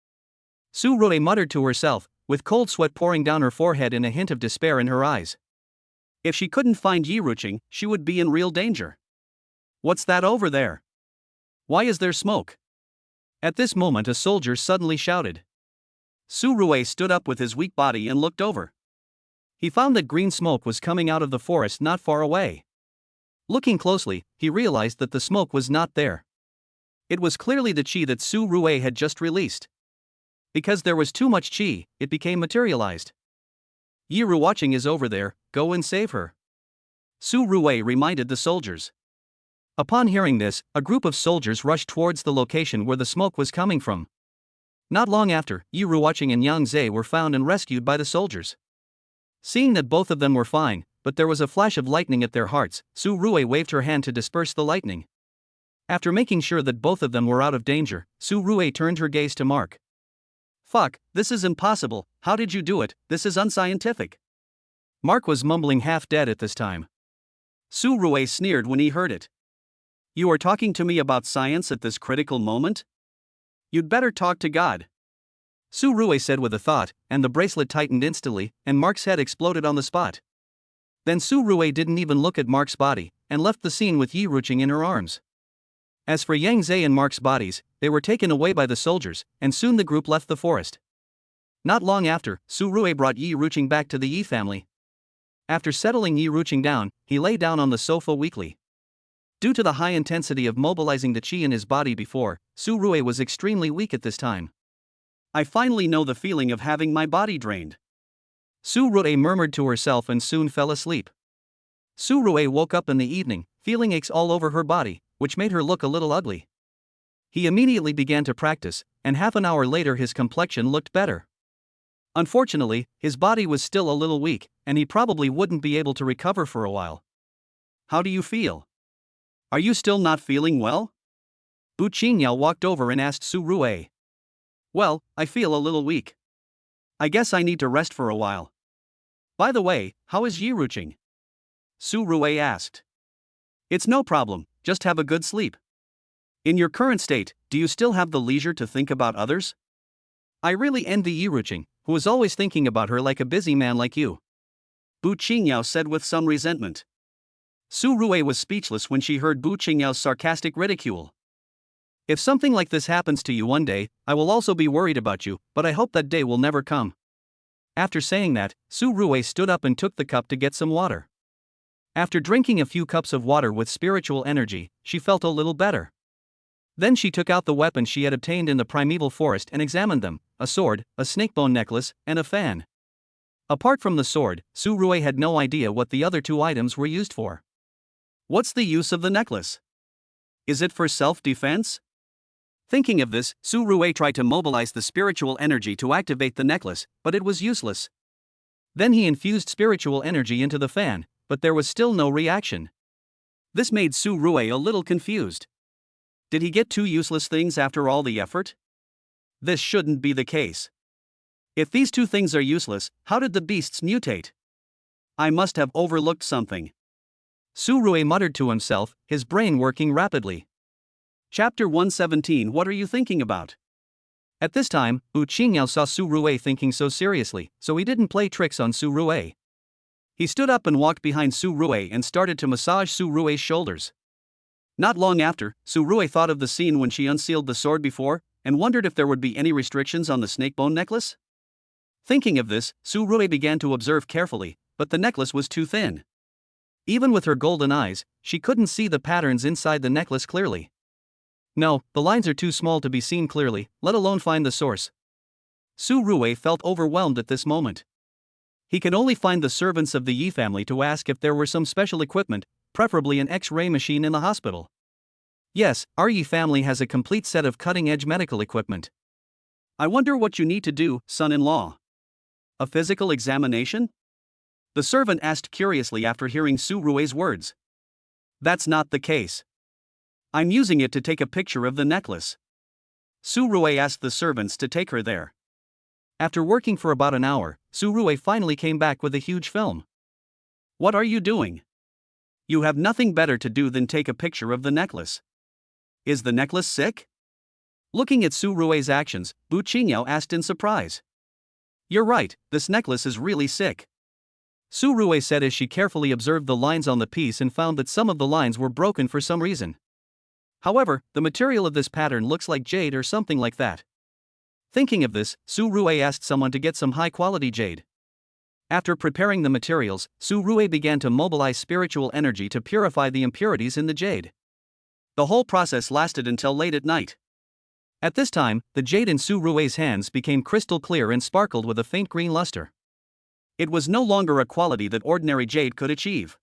S1: Su Rui muttered to herself, with cold sweat pouring down her forehead and a hint of despair in her eyes. If she couldn't find Yi Ruqing, she would be in real danger. What's that over there? Why is there smoke? At this moment a soldier suddenly shouted. Su Rui stood up with his weak body and looked over. He found that green smoke was coming out of the forest not far away. Looking closely, he realized that the smoke was not there. It was clearly the qi that Su Rui had just released. Because there was too much qi, it became materialized. Yi Ruqing is over there, go and save her. Su Rui reminded the soldiers. Upon hearing this, a group of soldiers rushed towards the location where the smoke was coming from. Not long after, Yi Ruqing and Yang Zhe were found and rescued by the soldiers. Seeing that both of them were fine, but there was a flash of lightning at their hearts, Su Rui waved her hand to disperse the lightning. After making sure that both of them were out of danger, Su Rui turned her gaze to Mark. Fuck, this is impossible, how did you do it, this is unscientific. Mark was mumbling half dead at this time. Su Rui sneered when he heard it. You are talking to me about science at this critical moment? You'd better talk to God. Su Rui said with a thought, and the bracelet tightened instantly, and Mark's head exploded on the spot. Then Su Rui didn't even look at Mark's body, and left the scene with Yi Ruqing in her arms. As for Yang Zhe and Mark's bodies, they were taken away by the soldiers, and soon the group left the forest. Not long after, Su Rui brought Yi Ruqing back to the Yi family. After settling Yi Ruqing down, he lay down on the sofa weakly. Due to the high intensity of mobilizing the qi in his body before, Su Rui was extremely weak at this time. I finally know the feeling of having my body drained. Su Rui murmured to herself and soon fell asleep. Su Rui woke up in the evening, feeling aches all over her body, which made her look a little ugly. He immediately began to practice, and half an hour later his complexion looked better. Unfortunately, his body was still a little weak, and he probably wouldn't be able to recover for a while. How do you feel? Are you still not feeling well? Bu Qingyao walked over and asked Su Rui. Well, I feel a little weak. I guess I need to rest for a while. By the way, how is Yi Ruqing? Su Rui asked. It's no problem, just have a good sleep. In your current state, do you still have the leisure to think about others? I really envy Yi Ruqing, who is always thinking about her like a busy man like you. Bu Qingyao said with some resentment. Su Rui was speechless when she heard Bu Qingyao's sarcastic ridicule. If something like this happens to you one day, I will also be worried about you, but I hope that day will never come. After saying that, Su Rui stood up and took the cup to get some water. After drinking a few cups of water with spiritual energy, she felt a little better. Then she took out the weapons she had obtained in the primeval forest and examined them, a sword, a snakebone necklace, and a fan. Apart from the sword, Su Rui had no idea what the other two items were used for. What's the use of the necklace? Is it for self-defense? Thinking of this, Su Rui tried to mobilize the spiritual energy to activate the necklace, but it was useless. Then he infused spiritual energy into the fan, but there was still no reaction. This made Su Rui a little confused. Did he get two useless things after all the effort? This shouldn't be the case. If these two things are useless, how did the beasts mutate? I must have overlooked something. Su Rui muttered to himself, his brain working rapidly. Chapter 117. What are you thinking about? At this time, Wu Qingyao saw Su Rui thinking so seriously, so he didn't play tricks on Su Rui. He stood up and walked behind Su Rui and started to massage Su Rui's shoulders. Not long after, Su Rui thought of the scene when she unsealed the sword before, and wondered if there would be any restrictions on the snakebone necklace. Thinking of this, Su Rui began to observe carefully, but the necklace was too thin. Even with her golden eyes, she couldn't see the patterns inside the necklace clearly. No, the lines are too small to be seen clearly, let alone find the source. Su Rui felt overwhelmed at this moment. He could only find the servants of the Yi family to ask if there were some special equipment, preferably an X-ray machine in the hospital. Yes, our Yi family has a complete set of cutting-edge medical equipment. I wonder what you need to do, son-in-law. A physical examination? The servant asked curiously after hearing Su Rui's words. That's not the case. I'm using it to take a picture of the necklace. Su Rui asked the servants to take her there. After working for about an hour, Su Rui finally came back with a huge film. What are you doing? You have nothing better to do than take a picture of the necklace. Is the necklace sick? Looking at Su Rui's actions, Wu Qingyao asked in surprise. You're right, this necklace is really sick. Su Rui said as she carefully observed the lines on the piece and found that some of the lines were broken for some reason. However, the material of this pattern looks like jade or something like that. Thinking of this, Su Rui asked someone to get some high-quality jade. After preparing the materials, Su Rui began to mobilize spiritual energy to purify the impurities in the jade. The whole process lasted until late at night. At this time, the jade in Su Rui's hands became crystal clear and sparkled with a faint green luster. It was no longer a quality that ordinary jade could achieve.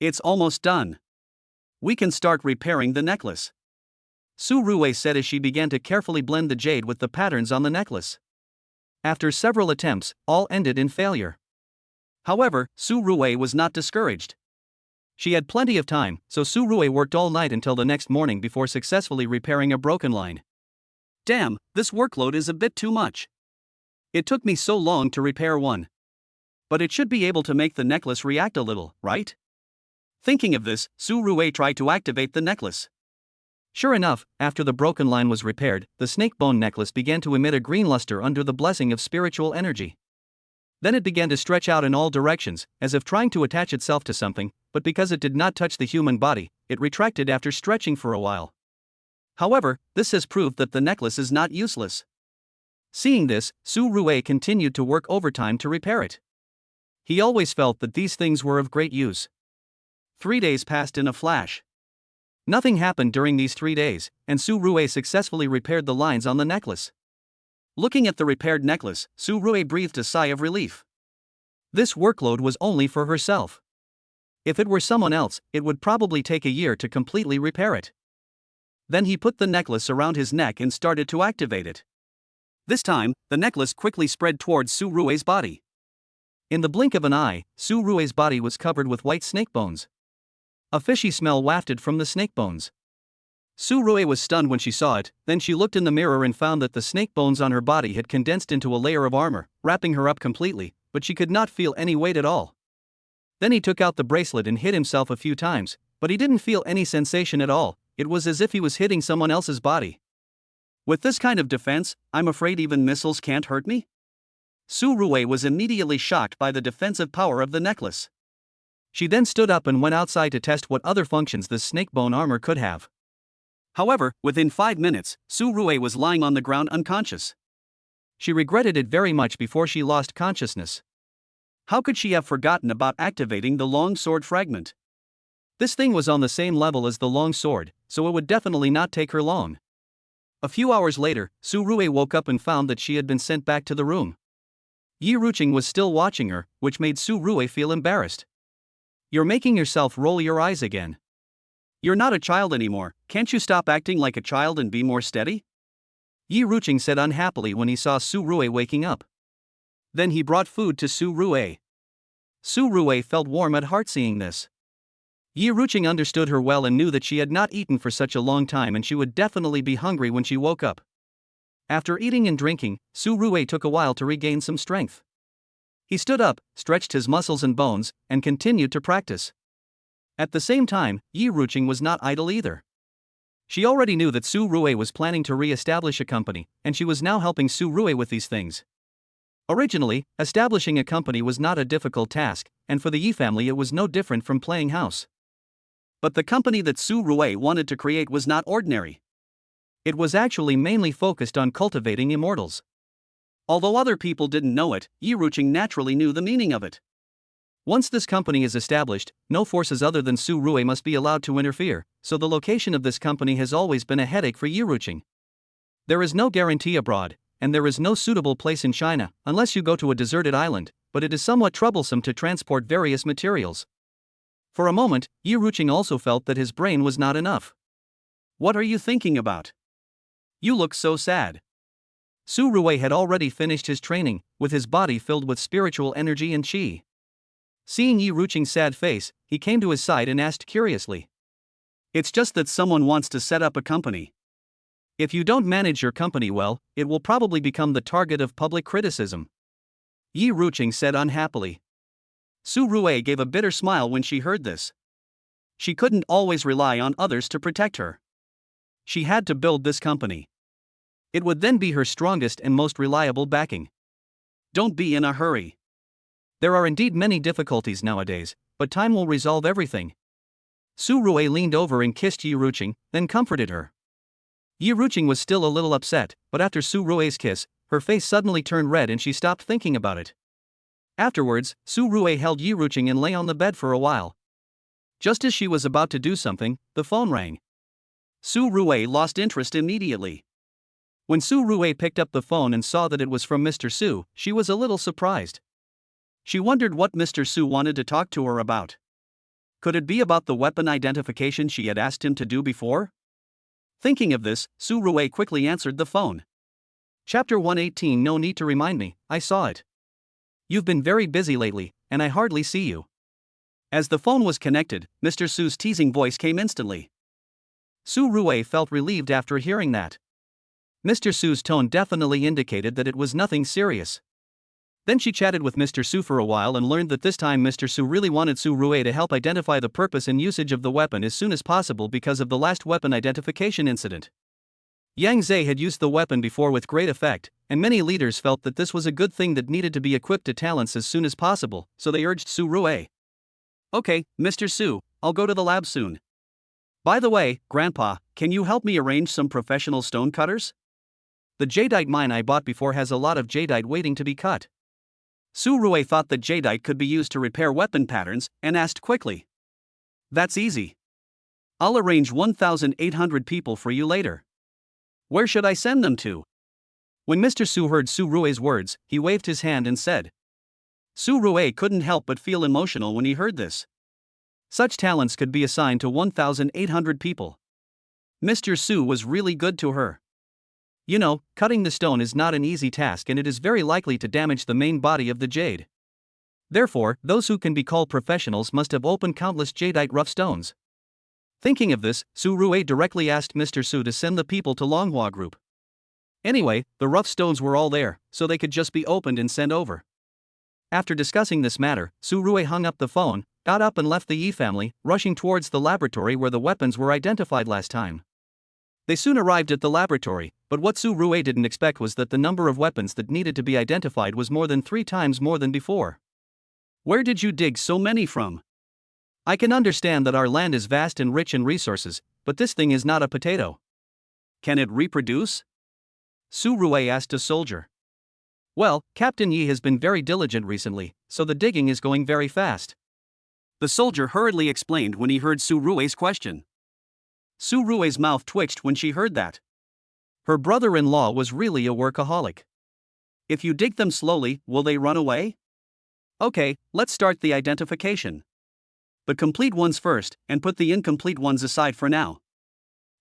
S1: It's almost done. We can start repairing the necklace. Su Rui said as she began to carefully blend the jade with the patterns on the necklace. After several attempts, all ended in failure. However, Su Rui was not discouraged. She had plenty of time, so Su Rui worked all night until the next morning before successfully repairing a broken line. Damn, this workload is a bit too much. It took me so long to repair one. But it should be able to make the necklace react a little, right? Thinking of this, Su Rui tried to activate the necklace. Sure enough, after the broken line was repaired, the snakebone necklace began to emit a green luster under the blessing of spiritual energy. Then it began to stretch out in all directions, as if trying to attach itself to something, but because it did not touch the human body, it retracted after stretching for a while. However, this has proved that the necklace is not useless. Seeing this, Su Rui continued to work overtime to repair it. He always felt that these things were of great use. 3 days passed in a flash. Nothing happened during these 3 days, and Su Rui successfully repaired the lines on the necklace. Looking at the repaired necklace, Su Rui breathed a sigh of relief. This workload was only for herself. If it were someone else, it would probably take a year to completely repair it. Then he put the necklace around his neck and started to activate it. This time, the necklace quickly spread towards Su Rui's body. In the blink of an eye, Su Rui's body was covered with white snake bones. A fishy smell wafted from the snake bones. Su Rui was stunned when she saw it, then she looked in the mirror and found that the snake bones on her body had condensed into a layer of armor, wrapping her up completely, but she could not feel any weight at all. Then he took out the bracelet and hit himself a few times, but he didn't feel any sensation at all. It was as if he was hitting someone else's body. With this kind of defense, I'm afraid even missiles can't hurt me? Su Rui was immediately shocked by the defensive power of the necklace. She then stood up and went outside to test what other functions the snakebone armor could have. However, within 5 minutes, Su Rui was lying on the ground unconscious. She regretted it very much before she lost consciousness. How could she have forgotten about activating the long sword fragment? This thing was on the same level as the long sword, so it would definitely not take her long. A few hours later, Su Rui woke up and found that she had been sent back to the room. Yi Ruqing was still watching her, which made Su Rui feel embarrassed. You're making yourself roll your eyes again. You're not a child anymore, can't you stop acting like a child and be more steady? Yi Ruqing said unhappily when he saw Su Rui waking up. Then he brought food to Su Rui. Su Rui felt warm at heart seeing this. Yi Ruqing understood her well and knew that she had not eaten for such a long time and she would definitely be hungry when she woke up. After eating and drinking, Su Rui took a while to regain some strength. He stood up, stretched his muscles and bones, and continued to practice. At the same time, Yi Ruqing was not idle either. She already knew that Su Rui was planning to re-establish a company, and she was now helping Su Rui with these things. Originally, establishing a company was not a difficult task, and for the Yi family it was no different from playing house. But the company that Su Rui wanted to create was not ordinary. It was actually mainly focused on cultivating immortals. Although other people didn't know it, Yi Ruqing naturally knew the meaning of it. Once this company is established, no forces other than Su Rui must be allowed to interfere, so the location of this company has always been a headache for Yi Ruqing. There is no guarantee abroad, and there is no suitable place in China, unless you go to a deserted island, but it is somewhat troublesome to transport various materials. For a moment, Yi Ruqing also felt that his brain was not enough. What are you thinking about? You look so sad. Su Rui had already finished his training, with his body filled with spiritual energy and qi. Seeing Yi Ruqing's sad face, he came to his side and asked curiously. It's just that someone wants to set up a company. If you don't manage your company well, it will probably become the target of public criticism. Yi Ruqing said unhappily. Su Rui gave a bitter smile when she heard this. She couldn't always rely on others to protect her. She had to build this company. It would then be her strongest and most reliable backing. Don't be in a hurry. There are indeed many difficulties nowadays, but time will resolve everything. Su Rui leaned over and kissed Yi Ruqing, then comforted her. Yi Ruqing was still a little upset, but after Su Rui's kiss, her face suddenly turned red and she stopped thinking about it. Afterwards, Su Rui held Yi Ruqing and lay on the bed for a while. Just as she was about to do something, the phone rang. Su Rui lost interest immediately. When Su Rui picked up the phone and saw that it was from Mr. Su, she was a little surprised. She wondered what Mr. Su wanted to talk to her about. Could it be about the weapon identification she had asked him to do before? Thinking of this, Su Rui quickly answered the phone. Chapter 118. No need to remind me, I saw it. You've been very busy lately, and I hardly see you. As the phone was connected, Mr. Su's teasing voice came instantly. Su Rui felt relieved after hearing that. Mr. Su's tone definitely indicated that it was nothing serious. Then she chatted with Mr. Su for a while and learned that this time Mr. Su really wanted Su Rui to help identify the purpose and usage of the weapon as soon as possible because of the last weapon identification incident. Yang Zhe had used the weapon before with great effect, and many leaders felt that this was a good thing that needed to be equipped to talents as soon as possible, so they urged Su Rui. Okay, Mr. Su, I'll go to the lab soon. By the way, Grandpa, can you help me arrange some professional stone cutters? The jadeite mine I bought before has a lot of jadeite waiting to be cut. Su Rui thought that jadeite could be used to repair weapon patterns, and asked quickly. That's easy. I'll arrange 1,800 people for you later. Where should I send them to? When Mr. Su heard Su Rui's words, he waved his hand and said. Su Rui couldn't help but feel emotional when he heard this. Such talents could be assigned to 1,800 people. Mr. Su was really good to her. You know, cutting the stone is not an easy task and it is very likely to damage the main body of the jade. Therefore, those who can be called professionals must have opened countless jadeite rough stones. Thinking of this, Su Rui directly asked Mr. Su to send the people to Longhua Group. Anyway, the rough stones were all there, so they could just be opened and sent over. After discussing this matter, Su Rui hung up the phone, got up and left the Yi family, rushing towards the laboratory where the weapons were identified last time. They soon arrived at the laboratory, but what Su Rui didn't expect was that the number of weapons that needed to be identified was more than 3 times more than before. Where did you dig so many from? I can understand that our land is vast and rich in resources, but this thing is not a potato. Can it reproduce? Su Rui asked a soldier. Well, Captain Yi has been very diligent recently, so the digging is going very fast. The soldier hurriedly explained when he heard Su Rui's question. Su Rui's mouth twitched when she heard that. Her brother-in-law was really a workaholic. If you dig them slowly, will they run away? Okay, let's start the identification. but complete ones first, and put the incomplete ones aside for now,"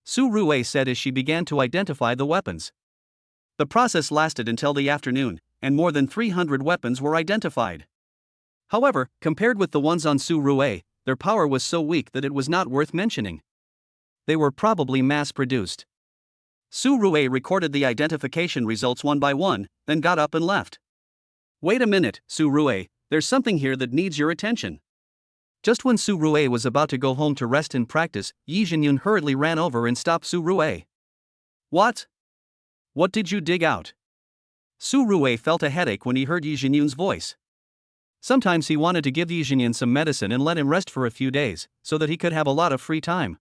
S1: Su Rue said as she began to identify the weapons. The process lasted until the afternoon, and more than 300 weapons were identified. However, compared with the ones on Su Rue, their power was so weak that it was not worth mentioning. They were probably mass-produced. Su Rue recorded the identification results one by one, then got up and left. "Wait a minute, Su Rue, there's something here that needs your attention." Just when Su Rue was about to go home to rest and practice, Yi Jianyun hurriedly ran over and stopped Su Rue. "What? What did you dig out?" Su Rue felt a headache when he heard Yi Jianyun's voice. Sometimes he wanted to give Yi Jianyun some medicine and let him rest for a few days, so that he could have a lot of free time.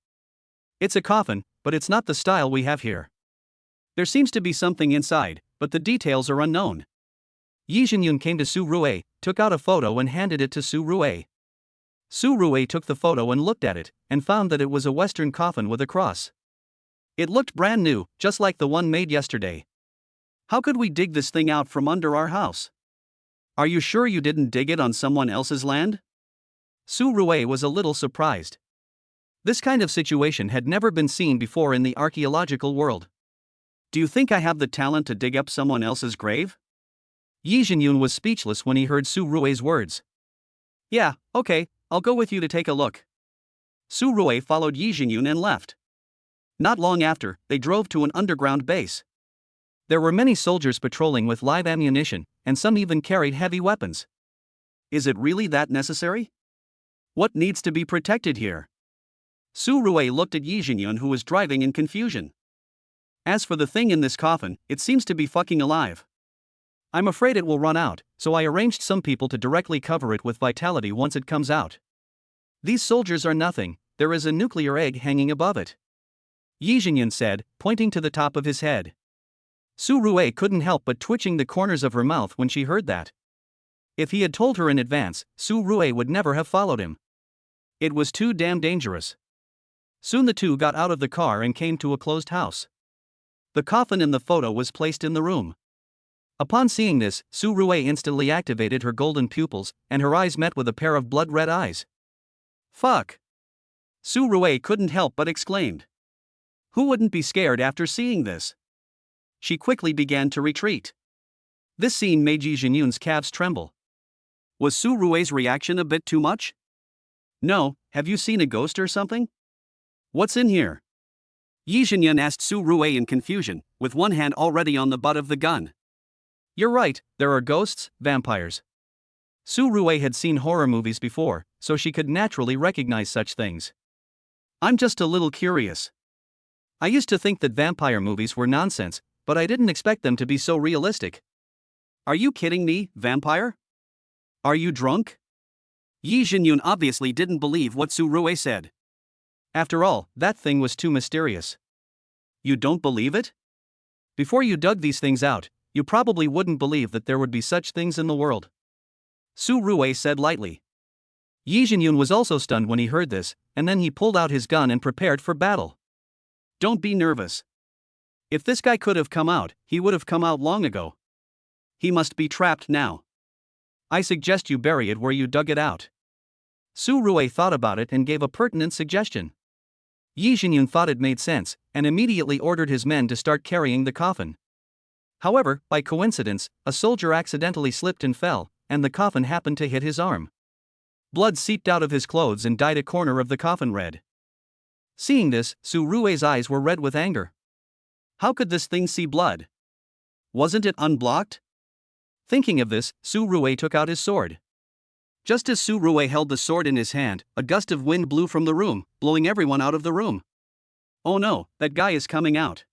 S1: "It's a coffin, but it's not the style we have here. There seems to be something inside, but the details are unknown." Yi Jianyun came to Su Rue, took out a photo and handed it to Su Rue. Su Rue took the photo and looked at it, and found that it was a Western coffin with a cross. It looked brand new, just like the one made yesterday. "How could we dig this thing out from under our house? Are you sure you didn't dig it on someone else's land?" Su Rue was a little surprised. This kind of situation had never been seen before in the archaeological world. "Do you think I have the talent to dig up someone else's grave?" Yi Jianyun was speechless when he heard Su Rue's words. "Yeah, okay, I'll go with you to take a look." Su Rue followed Yi Jianyun and left. Not long after, they drove to an underground base. There were many soldiers patrolling with live ammunition, and some even carried heavy weapons. "Is it really that necessary? What needs to be protected here?" Su Rue looked at Yi Jianyun, who was driving in confusion. "As for the thing in this coffin, it seems to be fucking alive. I'm afraid it will run out, so I arranged some people to directly cover it with vitality once it comes out. These soldiers are nothing, there is a nuclear egg hanging above it," Yi Jianyun said, pointing to the top of his head. Su Rue couldn't help but twitching the corners of her mouth when she heard that. If he had told her in advance, Su Rue would never have followed him. It was too damn dangerous. Soon the two got out of the car and came to a closed house. The coffin in the photo was placed in the room. Upon seeing this, Su Rue instantly activated her golden pupils, and her eyes met with a pair of blood-red eyes. "Fuck!" Su Rue couldn't help but exclaimed. Who wouldn't be scared after seeing this? She quickly began to retreat. This scene made Yi Jianyun's calves tremble. Was Su Rue's reaction a bit too much? "No, have you seen a ghost or something? What's in here?" Yi Jianyun asked Su Rue in confusion, with one hand already on the butt of the gun. "You're right, there are ghosts, vampires." Su Rue had seen horror movies before, so she could naturally recognize such things. "I'm just a little curious. I used to think that vampire movies were nonsense, but I didn't expect them to be so realistic." "Are you kidding me, vampire? Are you drunk?" Yi Jianyun obviously didn't believe what Su Rue said. After all, that thing was too mysterious. "You don't believe it? Before you dug these things out, you probably wouldn't believe that there would be such things in the world," Su Rue said lightly. Yi Jianyun was also stunned when he heard this, and then he pulled out his gun and prepared for battle. "Don't be nervous. If this guy could have come out, he would have come out long ago. He must be trapped now. I suggest you bury it where you dug it out." Su Rue thought about it and gave a pertinent suggestion. Yi Jianyun thought it made sense, and immediately ordered his men to start carrying the coffin. However, by coincidence, a soldier accidentally slipped and fell, and the coffin happened to hit his arm. Blood seeped out of his clothes and dyed a corner of the coffin red. Seeing this, Su Rue's eyes were red with anger. How could this thing see blood? Wasn't it unblocked? Thinking of this, Su Rue took out his sword. Just as Su Rue held the sword in his hand, a gust of wind blew from the room, blowing everyone out of the room. "Oh no, that guy is coming out."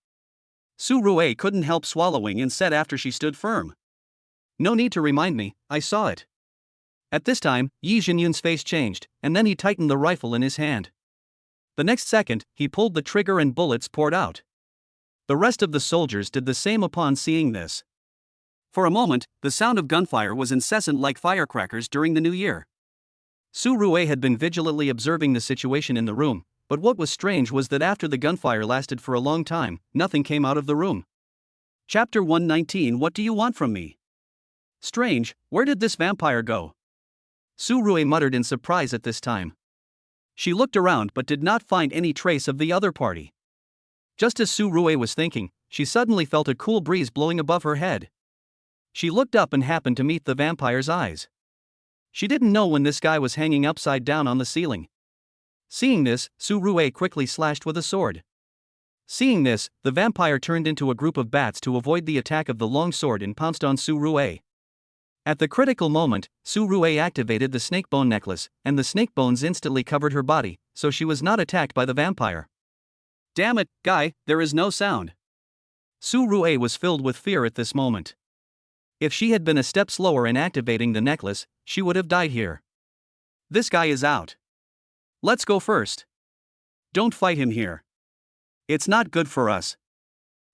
S1: Su Rue couldn't help swallowing and said after she stood firm. "No need to remind me, I saw it." At this time, Yi Jianyun's face changed, and then he tightened the rifle in his hand. The next second, he pulled the trigger and bullets poured out. The rest of the soldiers did the same upon seeing this. For a moment, the sound of gunfire was incessant like firecrackers during the New Year. Su Rue had been vigilantly observing the situation in the room, but what was strange was that after the gunfire lasted for a long time, nothing came out of the room. Chapter 119. What do you want from me? Strange, where did this vampire go? Su Rue muttered in surprise at this time. She looked around but did not find any trace of the other party. Just as Su Rue was thinking, she suddenly felt a cool breeze blowing above her head. She looked up and happened to meet the vampire's eyes. She didn't know when this guy was hanging upside down on the ceiling. Seeing this, Su Rue quickly slashed with a sword. Seeing this, the vampire turned into a group of bats to avoid the attack of the long sword and pounced on Su Rue. At the critical moment, Su Rue activated the snake bone necklace, and the snake bones instantly covered her body, so she was not attacked by the vampire. Damn it, guy, there is no sound. Su Rue was filled with fear at this moment. If she had been a step slower in activating the necklace, she would have died here. This guy is out. Let's go first. Don't fight him here. It's not good for us.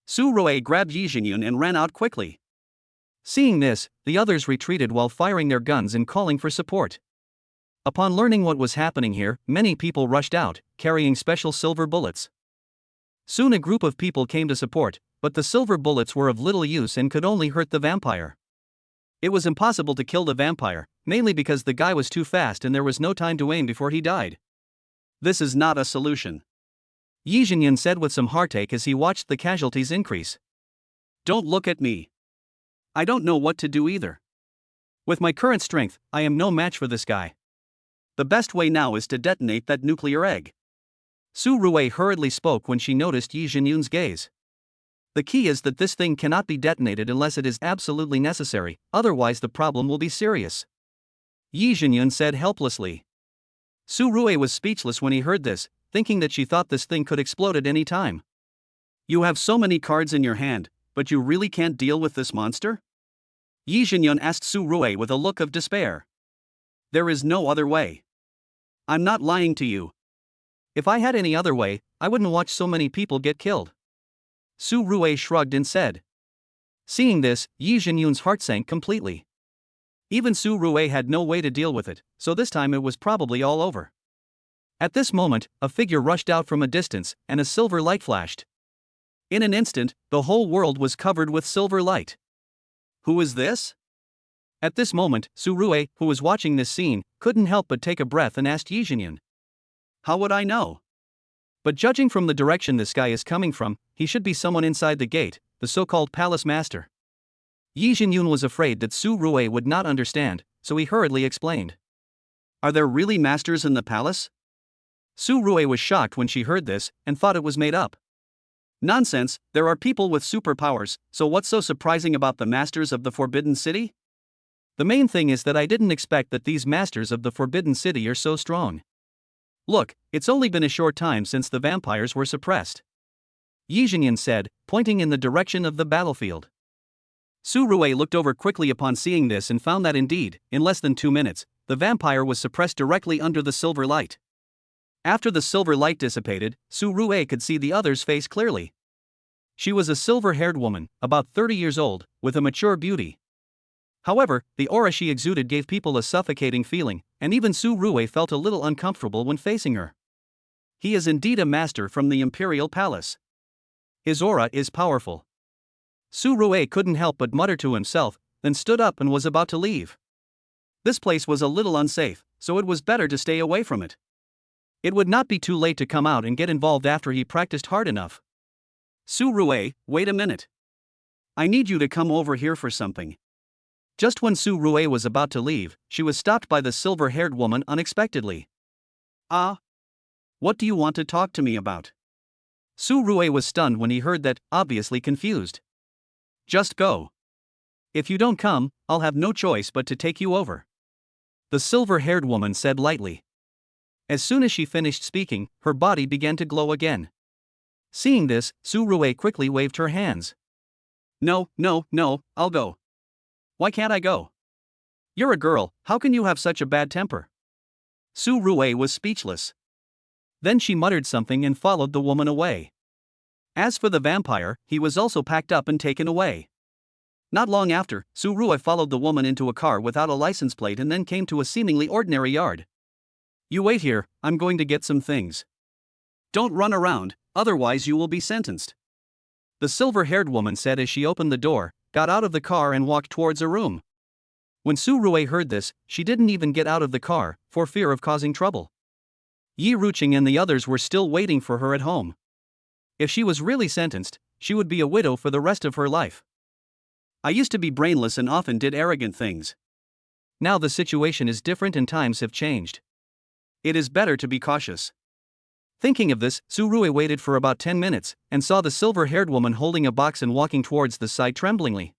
S1: Su Rue grabbed Yi Jingyun and ran out quickly. Seeing this, the others retreated while firing their guns and calling for support. Upon learning what was happening here, many people rushed out, carrying special silver bullets. Soon a group of people came to support, but the silver bullets were of little use and could only hurt the vampire. It was impossible to kill the vampire, mainly because the guy was too fast and there was no time to aim before he died. This is not a solution, Yi Jingyun said with some heartache as he watched the casualties increase. Don't look at me. I don't know what to do either. With my current strength, I am no match for this guy. The best way now is to detonate that nuclear egg. Su Rue hurriedly spoke when she noticed Yi Jingyun's gaze. The key is that this thing cannot be detonated unless it is absolutely necessary, otherwise the problem will be serious. Yi Jingyun said helplessly. Su Rue was speechless when he heard this, thinking that she thought this thing could explode at any time. You have so many cards in your hand, but you really can't deal with this monster? Yi Jingyun asked Su Rue with a look of despair. There is no other way. I'm not lying to you. If I had any other way, I wouldn't watch so many people get killed. Su Rue shrugged and said. Seeing this, Yi Jingyun's heart sank completely. Even Su Rue had no way to deal with it, so this time it was probably all over. At this moment, a figure rushed out from a distance, and a silver light flashed. In an instant, the whole world was covered with silver light. Who is this? At this moment, Su Rue, who was watching this scene, couldn't help but take a breath and asked Yi Jingyun. How would I know? But judging from the direction this guy is coming from, he should be someone inside the gate, the so-called palace master. Yi Jingyun was afraid that Su Rue would not understand, so he hurriedly explained. Are there really masters in the palace? Su Rue was shocked when she heard this, and thought it was made up. Nonsense, there are people with superpowers, so what's so surprising about the masters of the Forbidden City? The main thing is that I didn't expect that these masters of the Forbidden City are so strong. Look, it's only been a short time since the vampires were suppressed. Yi Jingyun said, pointing in the direction of the battlefield. Su Rue looked over quickly upon seeing this and found that indeed, in less than 2 minutes, the vampire was suppressed directly under the silver light. After the silver light dissipated, Su Rue could see the other's face clearly. She was a silver-haired woman, about 30 years old, with a mature beauty. However, the aura she exuded gave people a suffocating feeling, and even Su Rue felt a little uncomfortable when facing her. He is indeed a master from the Imperial Palace. His aura is powerful. Su Rue couldn't help but mutter to himself, then stood up and was about to leave. This place was a little unsafe, so it was better to stay away from it. It would not be too late to come out and get involved after he practiced hard enough. Su Rue, wait a minute. I need you to come over here for something. Just when Su Rue was about to leave, she was stopped by the silver-haired woman unexpectedly. Ah? What do you want to talk to me about? Su Rue was stunned when he heard that, obviously confused. Just go. If you don't come, I'll have no choice but to take you over. The silver-haired woman said lightly. As soon as she finished speaking, her body began to glow again. Seeing this, Su Rue quickly waved her hands. No, I'll go. Why can't I go? You're a girl, how can you have such a bad temper? Su Rue was speechless. Then she muttered something and followed the woman away. As for the vampire, he was also packed up and taken away. Not long after, Su Rue followed the woman into a car without a license plate and then came to a seemingly ordinary yard. You wait here, I'm going to get some things. Don't run around, otherwise you will be sentenced. The silver-haired woman said as she opened the door, got out of the car and walked towards a room. When Su Rue heard this, she didn't even get out of the car, for fear of causing trouble. Yi Ruqing and the others were still waiting for her at home. If she was really sentenced, she would be a widow for the rest of her life. I used to be brainless and often did arrogant things. Now the situation is different and times have changed. It is better to be cautious. Thinking of this, Su Rui waited for about 10 minutes and saw the silver-haired woman holding a box and walking towards the side tremblingly.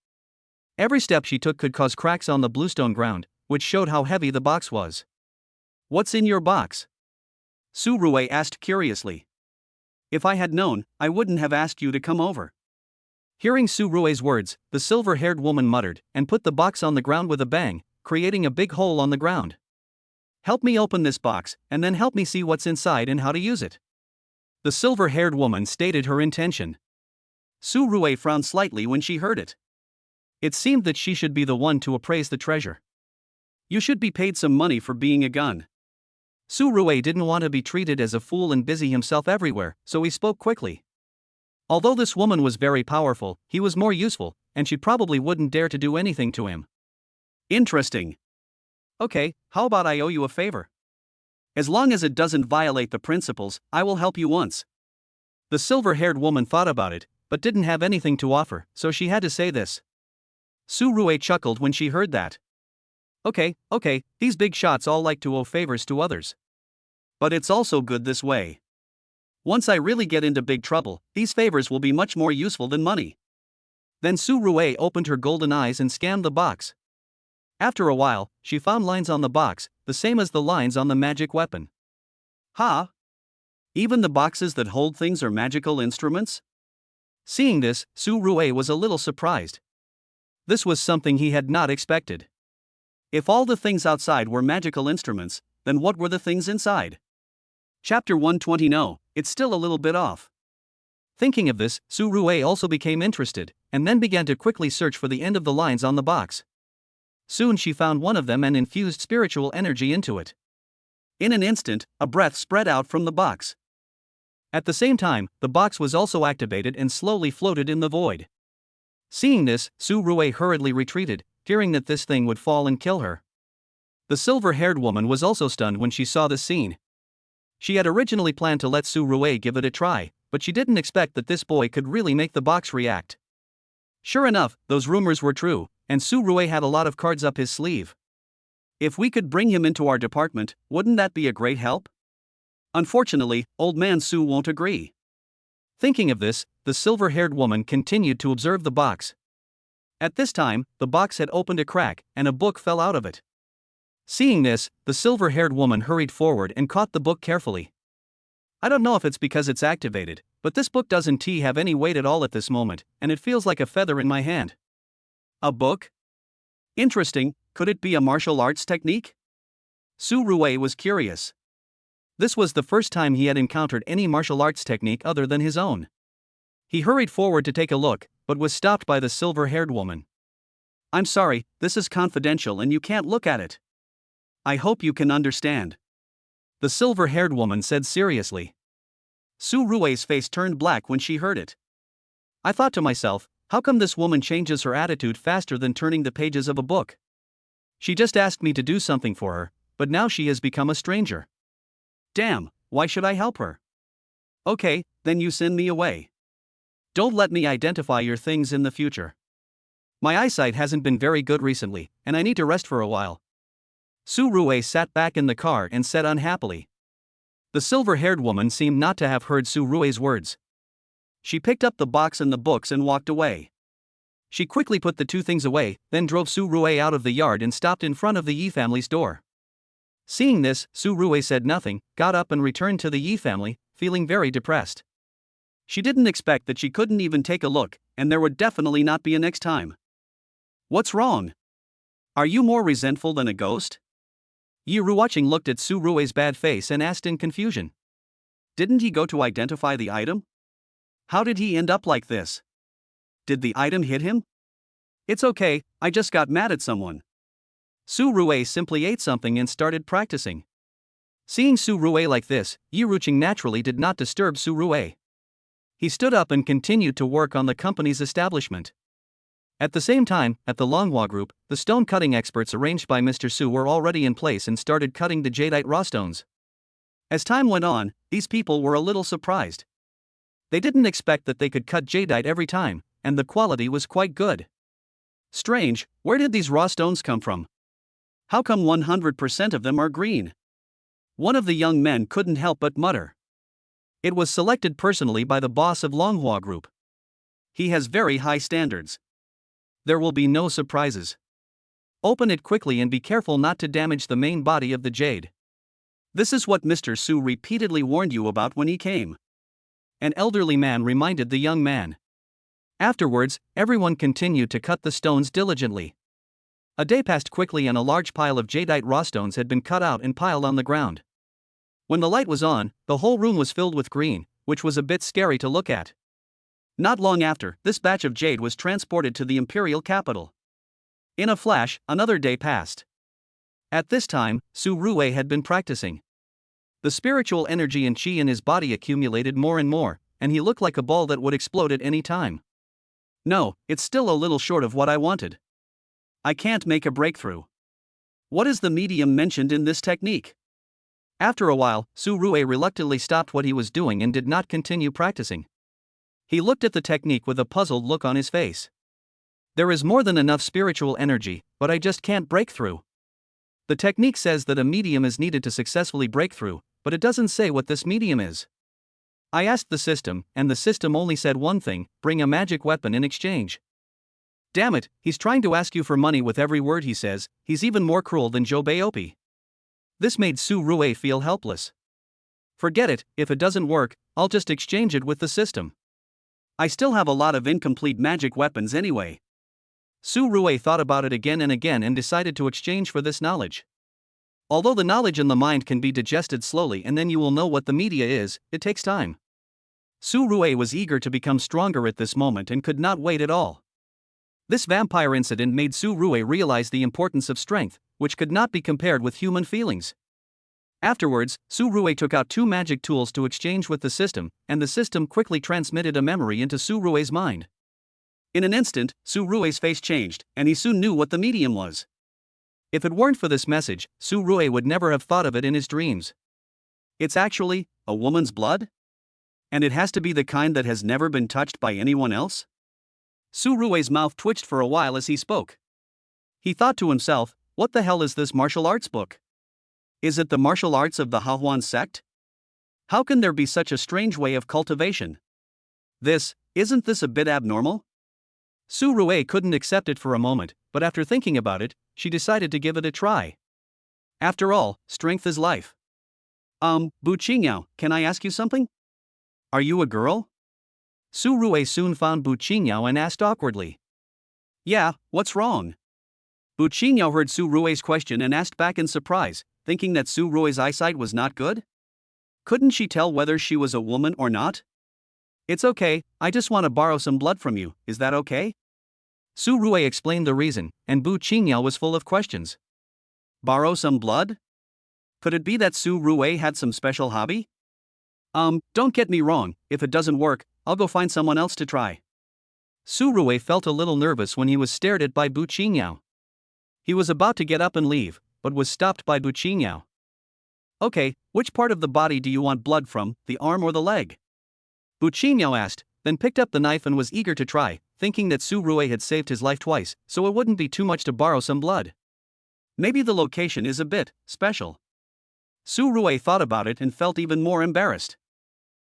S1: Every step she took could cause cracks on the bluestone ground, which showed how heavy the box was. "What's in your box?" Su Rui asked curiously. "If I had known, I wouldn't have asked you to come over." Hearing Su Rui's words, the silver-haired woman muttered and put the box on the ground with a bang, creating a big hole on the ground. "Help me open this box, and then help me see what's inside and how to use it." The silver-haired woman stated her intention. Su Rui frowned slightly when she heard it. It seemed that she should be the one to appraise the treasure. "You should be paid some money for being a gun." Su Rui didn't want to be treated as a fool and busy himself everywhere, so he spoke quickly. Although this woman was very powerful, he was more useful, and she probably wouldn't dare to do anything to him. "Interesting. Okay, how about I owe you a favor? As long as it doesn't violate the principles, I will help you once." The silver-haired woman thought about it, but didn't have anything to offer, so she had to say this. Su Rui chuckled when she heard that. Okay, these big shots all like to owe favors to others. But it's also good this way. Once I really get into big trouble, these favors will be much more useful than money. Then Su Rui opened her golden eyes and scanned the box. After a while, she found lines on the box, the same as the lines on the magic weapon. Ha! Even the boxes that hold things are magical instruments? Seeing this, Su Rui was a little surprised. This was something he had not expected. If all the things outside were magical instruments, then what were the things inside? Chapter 120. No, it's still a little bit off. Thinking of this, Su Rui also became interested, and then began to quickly search for the end of the lines on the box. Soon she found one of them and infused spiritual energy into it. In an instant, a breath spread out from the box. At the same time, the box was also activated and slowly floated in the void. Seeing this, Su Rui hurriedly retreated, fearing that this thing would fall and kill her. The silver-haired woman was also stunned when she saw this scene. She had originally planned to let Su Rui give it a try, but she didn't expect that this boy could really make the box react. Sure enough, those rumors were true, and Su Rui had a lot of cards up his sleeve. If we could bring him into our department, wouldn't that be a great help? Unfortunately, old man Su won't agree. Thinking of this, the silver-haired woman continued to observe the box. At this time, the box had opened a crack, and a book fell out of it. Seeing this, the silver-haired woman hurried forward and caught the book carefully. I don't know if it's because it's activated, but this book doesn't have any weight at all at this moment, and it feels like a feather in my hand. A book? Interesting, could it be a martial arts technique? Su Rui was curious. This was the first time he had encountered any martial arts technique other than his own. He hurried forward to take a look, but was stopped by the silver-haired woman. "I'm sorry, this is confidential and you can't look at it. I hope you can understand," the silver-haired woman said seriously. Su Rui's face turned black when she heard it. I thought to myself, how come this woman changes her attitude faster than turning the pages of a book? She just asked me to do something for her, but now she has become a stranger. Damn, why should I help her? Okay, then you send me away. Don't let me identify your things in the future. My eyesight hasn't been very good recently, and I need to rest for a while. Su Rui sat back in the car and said unhappily. The silver-haired woman seemed not to have heard Su Rui's words. She picked up the box and the books and walked away. She quickly put the two things away, then drove Su Rui out of the yard and stopped in front of the Yi family's door. Seeing this, Su Rui said nothing, got up and returned to the Yi family, feeling very depressed. She didn't expect that she couldn't even take a look, and there would definitely not be a next time. What's wrong? Are you more resentful than a ghost? Yi Ruoqing looked at Su Rui's bad face and asked in confusion. Didn't he go to identify the item? How did he end up like this? Did the item hit him? It's okay, I just got mad at someone. Su Rui simply ate something and started practicing. Seeing Su Rui like this, Yi Ruoqing naturally did not disturb Su Rui. He stood up and continued to work on the company's establishment. At the same time, at the Longhua Group, the stone cutting experts arranged by Mr. Su were already in place and started cutting the jadeite raw stones. As time went on, these people were a little surprised. They didn't expect that they could cut jadeite every time, and the quality was quite good. Strange, where did these raw stones come from? How come 100% of them are green? One of the young men couldn't help but mutter. It was selected personally by the boss of Longhua Group. He has very high standards. There will be no surprises. Open it quickly and be careful not to damage the main body of the jade. This is what Mr. Su repeatedly warned you about when he came. An elderly man reminded the young man. Afterwards, everyone continued to cut the stones diligently. A day passed quickly and a large pile of jadeite raw stones had been cut out and piled on the ground. When the light was on, the whole room was filled with green, which was a bit scary to look at. Not long after, this batch of jade was transported to the imperial capital. In a flash, another day passed. At this time, Su Ruwei had been practicing. The spiritual energy and qi in his body accumulated more and more, and he looked like a ball that would explode at any time. No, it's still a little short of what I wanted. I can't make a breakthrough. What is the medium mentioned in this technique? After a while, Su Ruwei reluctantly stopped what he was doing and did not continue practicing. He looked at the technique with a puzzled look on his face. There is more than enough spiritual energy, but I just can't break through. The technique says that a medium is needed to successfully break through, but it doesn't say what this medium is. I asked the system, and the system only said one thing: bring a magic weapon in exchange. Damn it, he's trying to ask you for money with every word he says. He's even more cruel than Joe Baopi. This made Su Ruwei feel helpless. Forget it, if it doesn't work, I'll just exchange it with the system. I still have a lot of incomplete magic weapons anyway. Su Ruwei thought about it again and decided to exchange for this knowledge. Although the knowledge in the mind can be digested slowly and then you will know what the media is, it takes time. Su Ruwei was eager to become stronger at this moment and could not wait at all. This vampire incident made Su Ruwei realize the importance of strength, which could not be compared with human feelings. Afterwards, Su Ruwei took out 2 magic tools to exchange with the system, and the system quickly transmitted a memory into Su Ruwei's mind. In an instant, Su Ruwei's face changed, and he soon knew what the medium was. If it weren't for this message, Su Ruwei would never have thought of it in his dreams. It's actually a woman's blood? And it has to be the kind that has never been touched by anyone else? Su Ruwei's mouth twitched for a while as he spoke. He thought to himself, what the hell is this martial arts book? Is it the martial arts of the Hahuan sect? How can there be such a strange way of cultivation? Isn't this a bit abnormal? Su Ruwei couldn't accept it for a moment, but after thinking about it, she decided to give it a try. After all, strength is life. Bu Qingyao, can I ask you something? Are you a girl? Su Ruwei soon found Bu Qingyao and asked awkwardly. Yeah, what's wrong? Bu Qingyao heard Su Ruwei's question and asked back in surprise, thinking that Su Ruwei's eyesight was not good? Couldn't she tell whether she was a woman or not? It's okay, I just want to borrow some blood from you, is that okay? Su Ruwei explained the reason, and Bu Qingyao was full of questions. Borrow some blood? Could it be that Su Ruwei had some special hobby? Don't get me wrong, if it doesn't work, I'll go find someone else to try. Su Ruwei felt a little nervous when he was stared at by Bu Qingyao. He was about to get up and leave, but was stopped by Bu Qingyao. Okay, which part of the body do you want blood from, the arm or the leg? Bu Qingyao asked, then picked up the knife and was eager to try, thinking that Su Ruwei had saved his life twice, so it wouldn't be too much to borrow some blood. Maybe the location is a bit special. Su Ruwei thought about it and felt even more embarrassed.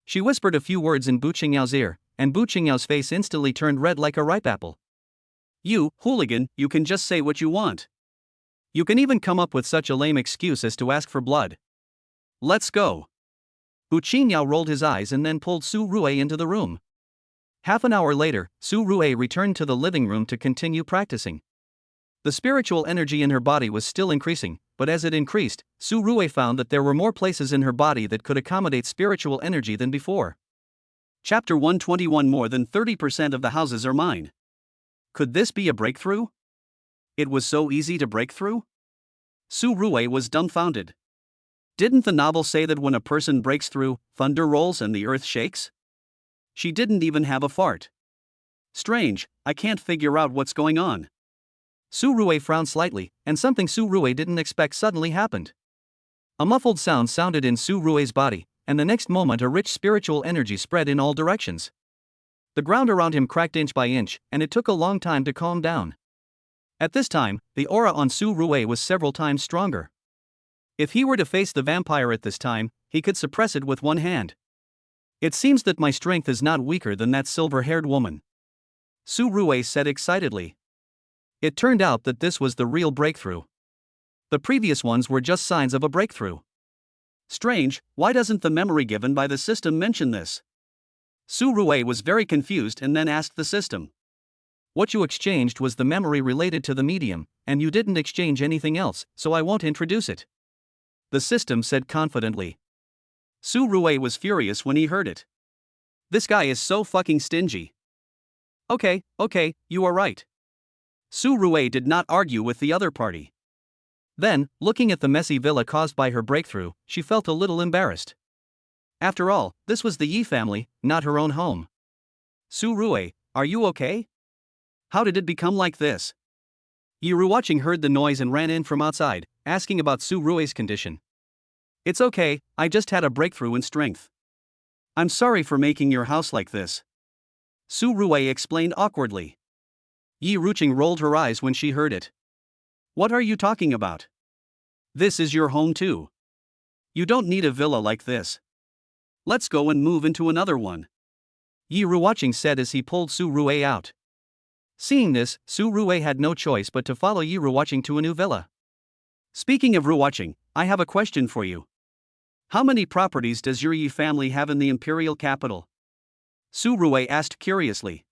S1: She whispered a few words in Bu Qingyao's ear, and Bu Qingyao's face instantly turned red like a ripe apple. You, hooligan, you can just say what you want. You can even come up with such a lame excuse as to ask for blood. Let's go. Bu Qingyao rolled his eyes and then pulled Su Ruwei into the room. Half an hour later, Su Ruwei returned to the living room to continue practicing. The spiritual energy in her body was still increasing, but as it increased, Su Ruwei found that there were more places in her body that could accommodate spiritual energy than before. Chapter 121. More than 30% of the houses are mine. Could this be a breakthrough? It was so easy to break through? Su Ruwei was dumbfounded. Didn't the novel say that when a person breaks through, thunder rolls and the earth shakes? She didn't even have a fart. Strange, I can't figure out what's going on. Su Ruwei frowned slightly, and something Su Ruwei didn't expect suddenly happened. A muffled sound sounded in Su Rui's body, and the next moment a rich spiritual energy spread in all directions. The ground around him cracked inch by inch, and it took a long time to calm down. At this time, the aura on Su Rui was several times stronger. If he were to face the vampire at this time, he could suppress it with one hand. It seems that my strength is not weaker than that silver-haired woman, Su Rui said excitedly. It turned out that this was the real breakthrough. The previous ones were just signs of a breakthrough. Strange, why doesn't the memory given by the system mention this? Su Rui was very confused and then asked the system. What you exchanged was the memory related to the medium, and you didn't exchange anything else, so I won't introduce it, the system said confidently. Su Rui was furious when he heard it. This guy is so fucking stingy. Okay, you are right. Su Rui did not argue with the other party. Then, looking at the messy villa caused by her breakthrough, she felt a little embarrassed. After all, this was the Yi family, not her own home. Su Rui, are you okay? How did it become like this? Yi Ruoqing heard the noise and ran in from outside, asking about Su Rui's condition. It's okay, I just had a breakthrough in strength. I'm sorry for making your house like this, Su Rui explained awkwardly. Yi Ruoqing rolled her eyes when she heard it. What are you talking about? This is your home too. You don't need a villa like this. Let's go and move into another one, Yi Ruoqing said as he pulled Su Rui out. Seeing this, Su Rui had no choice but to follow Yi Ruoqing to a new villa. Speaking of Ruoqing, I have a question for you. How many properties does your Yi family have in the imperial capital? Su Rui asked curiously.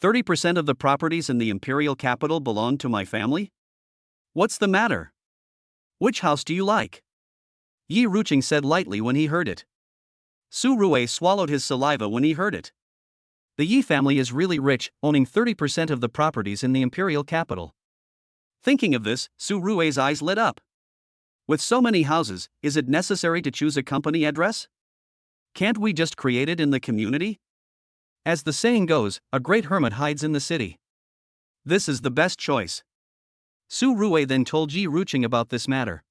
S1: 30% of the properties in the imperial capital belong to my family? What's the matter? Which house do you like? Yi Ruoqing said lightly when he heard it. Su Rui swallowed his saliva when he heard it. The Yi family is really rich, owning 30% of the properties in the imperial capital. Thinking of this, Su Rui's eyes lit up. With so many houses, is it necessary to choose a company address? Can't we just create it in the community? As the saying goes, a great hermit hides in the city. This is the best choice. Su Rui then told Yi Ruoqing about this matter.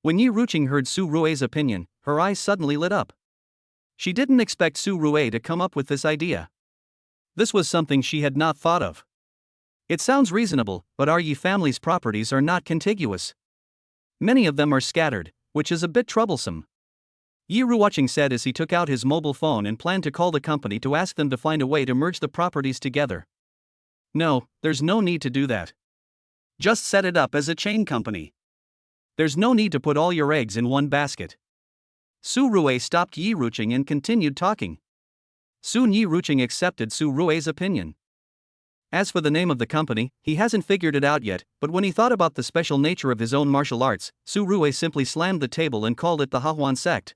S1: When Yi Ruoqing heard Su Rui's opinion, her eyes suddenly lit up. She didn't expect Su Rui to come up with this idea. This was something she had not thought of. It sounds reasonable, but our Yi family's properties are not contiguous. Many of them are scattered, which is a bit troublesome, Yi Ruoqing said as he took out his mobile phone and planned to call the company to ask them to find a way to merge the properties together. No, there's no need to do that. Just set it up as a chain company. There's no need to put all your eggs in one basket. Su Rui stopped Yi Ruoqing and continued talking. Soon Yi Ruoqing accepted Su Rui's opinion. As for the name of the company, he hasn't figured it out yet, but when he thought about the special nature of his own martial arts, Su Rui simply slammed the table and called it the Hahuan sect.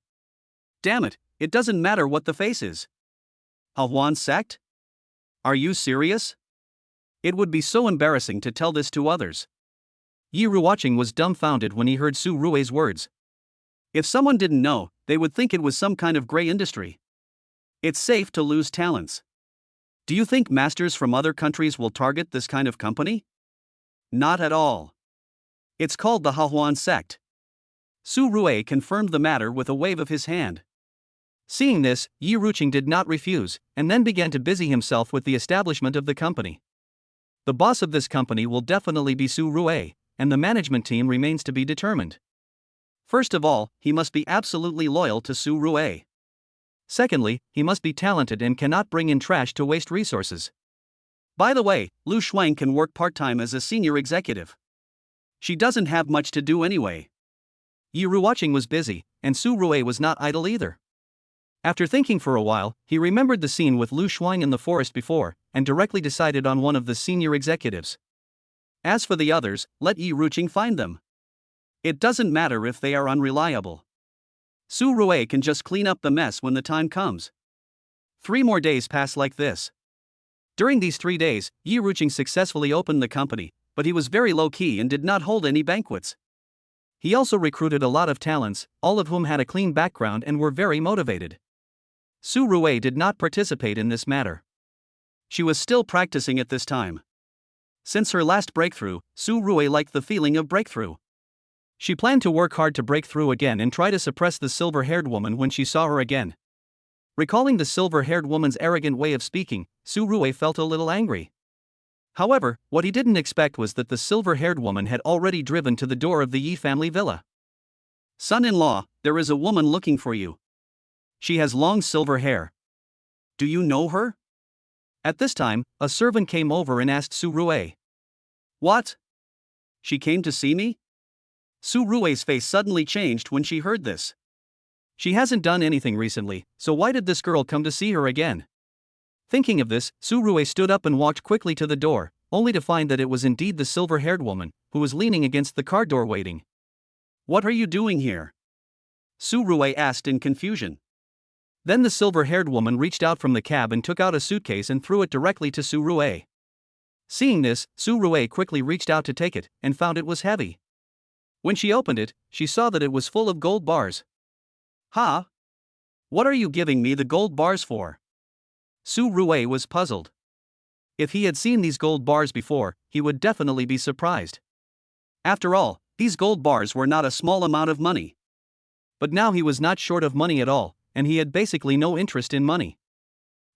S1: Damn it doesn't matter what the face is. Hahuan sect? Are you serious? It would be so embarrassing to tell this to others. Yi Ruoqing was dumbfounded when he heard Su Rui's words. If someone didn't know, they would think it was some kind of gray industry. It's safe to lose talents. Do you think masters from other countries will target this kind of company? Not at all. It's called the Hahuan sect. Su Rui confirmed the matter with a wave of his hand. Seeing this, Yi Ruoqing did not refuse, and then began to busy himself with the establishment of the company. The boss of this company will definitely be Su Rui, and the management team remains to be determined. First of all, he must be absolutely loyal to Su Rui. Secondly, he must be talented and cannot bring in trash to waste resources. By the way, Lu Shuang can work part-time as a senior executive. She doesn't have much to do anyway. Yi Ruoqing was busy, and Su Rui was not idle either. After thinking for a while, he remembered the scene with Lu Shuang in the forest before, and directly decided on one of the senior executives. As for the others, let Yi Ruoqing find them. It doesn't matter if they are unreliable. Su Rui can just clean up the mess when the time comes. 3 more days pass like this. During these 3 days, Yi Ruoqing successfully opened the company, but he was very low-key and did not hold any banquets. He also recruited a lot of talents, all of whom had a clean background and were very motivated. Su Rui did not participate in this matter. She was still practicing at this time. Since her last breakthrough, Su Rui liked the feeling of breakthrough. She planned to work hard to break through again and try to suppress the silver-haired woman when she saw her again. Recalling the silver-haired woman's arrogant way of speaking, Su Rui felt a little angry. However, what he didn't expect was that the silver-haired woman had already driven to the door of the Yi family villa. "Son-in-law, there is a woman looking for you. She has long silver hair. Do you know her?" At this time, a servant came over and asked Su Rui. "What? She came to see me?" Su Rui's face suddenly changed when she heard this. She hasn't done anything recently, so why did this girl come to see her again? Thinking of this, Su Rui stood up and walked quickly to the door, only to find that it was indeed the silver-haired woman, who was leaning against the car door waiting. "What are you doing here?" Su Rui asked in confusion. Then the silver-haired woman reached out from the cab and took out a suitcase and threw it directly to Su Rui. Seeing this, Su Rui quickly reached out to take it, and found it was heavy. When she opened it, she saw that it was full of gold bars. "Huh? What are you giving me the gold bars for?" Su Rui was puzzled. If he had seen these gold bars before, he would definitely be surprised. After all, these gold bars were not a small amount of money. But now he was not short of money at all, and he had basically no interest in money.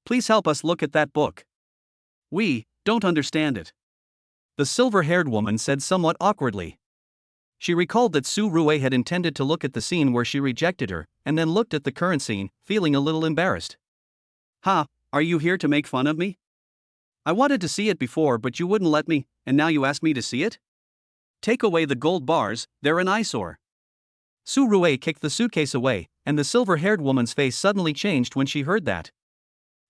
S1: "Please help us look at that book. We don't understand it," the silver-haired woman said somewhat awkwardly. She recalled that Su Rui had intended to look at the scene where she rejected her, and then looked at the current scene, feeling a little embarrassed. "Ha, are you here to make fun of me? I wanted to see it before but you wouldn't let me, and now you ask me to see it? Take away the gold bars, they're an eyesore." Su Rui kicked the suitcase away, and the silver-haired woman's face suddenly changed when she heard that.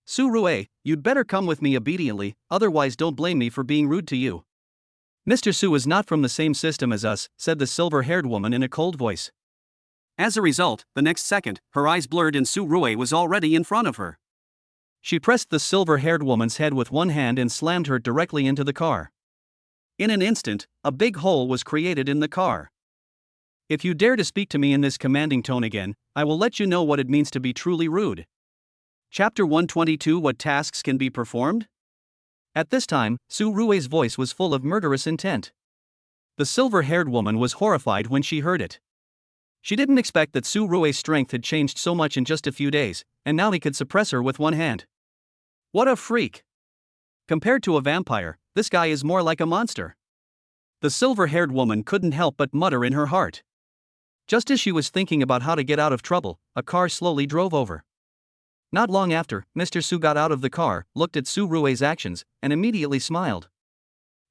S1: "Su Rui, you'd better come with me obediently, otherwise don't blame me for being rude to you." "Mr. Su is not from the same system as us," said the silver-haired woman in a cold voice. As a result, the next second, her eyes blurred and Su Rui was already in front of her. She pressed the silver-haired woman's head with one hand and slammed her directly into the car. In an instant, a big hole was created in the car. "If you dare to speak to me in this commanding tone again, I will let you know what it means to be truly rude." Chapter 122: What tasks can be performed? At this time, Su Rui's voice was full of murderous intent. The silver-haired woman was horrified when she heard it. She didn't expect that Su Rui's strength had changed so much in just a few days, and now he could suppress her with one hand. What a freak! Compared to a vampire, this guy is more like a monster. The silver-haired woman couldn't help but mutter in her heart. Just as she was thinking about how to get out of trouble, a car slowly drove over. Not long after, Mr. Su got out of the car, looked at Su Rui's actions, and immediately smiled.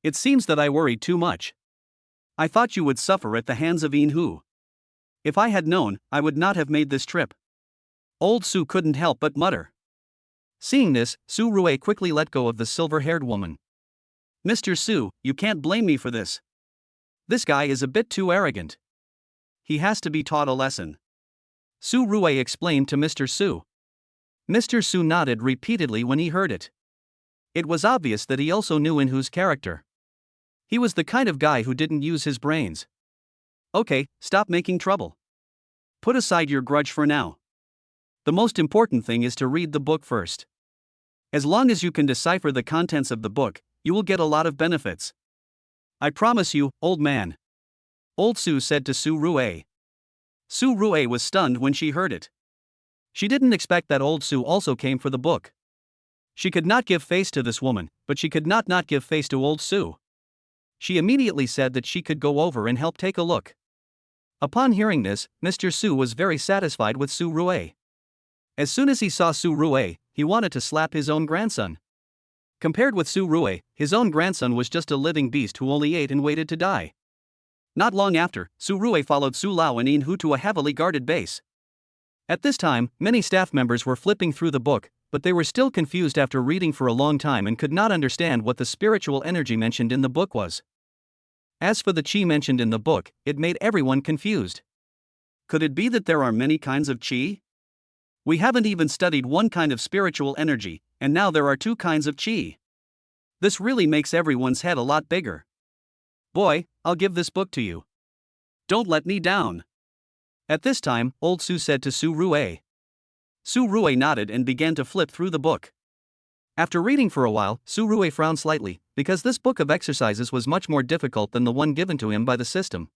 S1: "It seems that I worried too much. I thought you would suffer at the hands of Yin Hu. If I had known, I would not have made this trip." Old Su couldn't help but mutter. Seeing this, Su Rui quickly let go of the silver-haired woman. "Mr. Su, you can't blame me for this. This guy is a bit too arrogant. He has to be taught a lesson," Su Rui explained to Mr. Su. Mr. Su nodded repeatedly when he heard it. It was obvious that he also knew Yin Hu's character. He was the kind of guy who didn't use his brains. "Okay, stop making trouble. Put aside your grudge for now. The most important thing is to read the book first. As long as you can decipher the contents of the book, you will get a lot of benefits. I promise you, old man," Old Su said to Su Rui. Su Rui was stunned when she heard it. She didn't expect that Old Su also came for the book. She could not give face to this woman, but she could not give face to Old Su. She immediately said that she could go over and help take a look. Upon hearing this, Mr. Su was very satisfied with Su Rui. As soon as he saw Su Rui, he wanted to slap his own grandson. Compared with Su Rui, his own grandson was just a living beast who only ate and waited to die. Not long after, Su Rui followed Su Lao and Yin Hu to a heavily guarded base. At this time, many staff members were flipping through the book, but they were still confused after reading for a long time and could not understand what the spiritual energy mentioned in the book was. As for the qi mentioned in the book, it made everyone confused. Could it be that there are many kinds of qi? We haven't even studied one kind of spiritual energy, and now there are two kinds of qi. This really makes everyone's head a lot bigger. Boy, I'll give this book to you. Don't let me down. At this time, Old Su said to Su Rui. Su Rui nodded and began to flip through the book. After reading for a while, Su Rui frowned slightly, because this book of exercises was much more difficult than the one given to him by the system.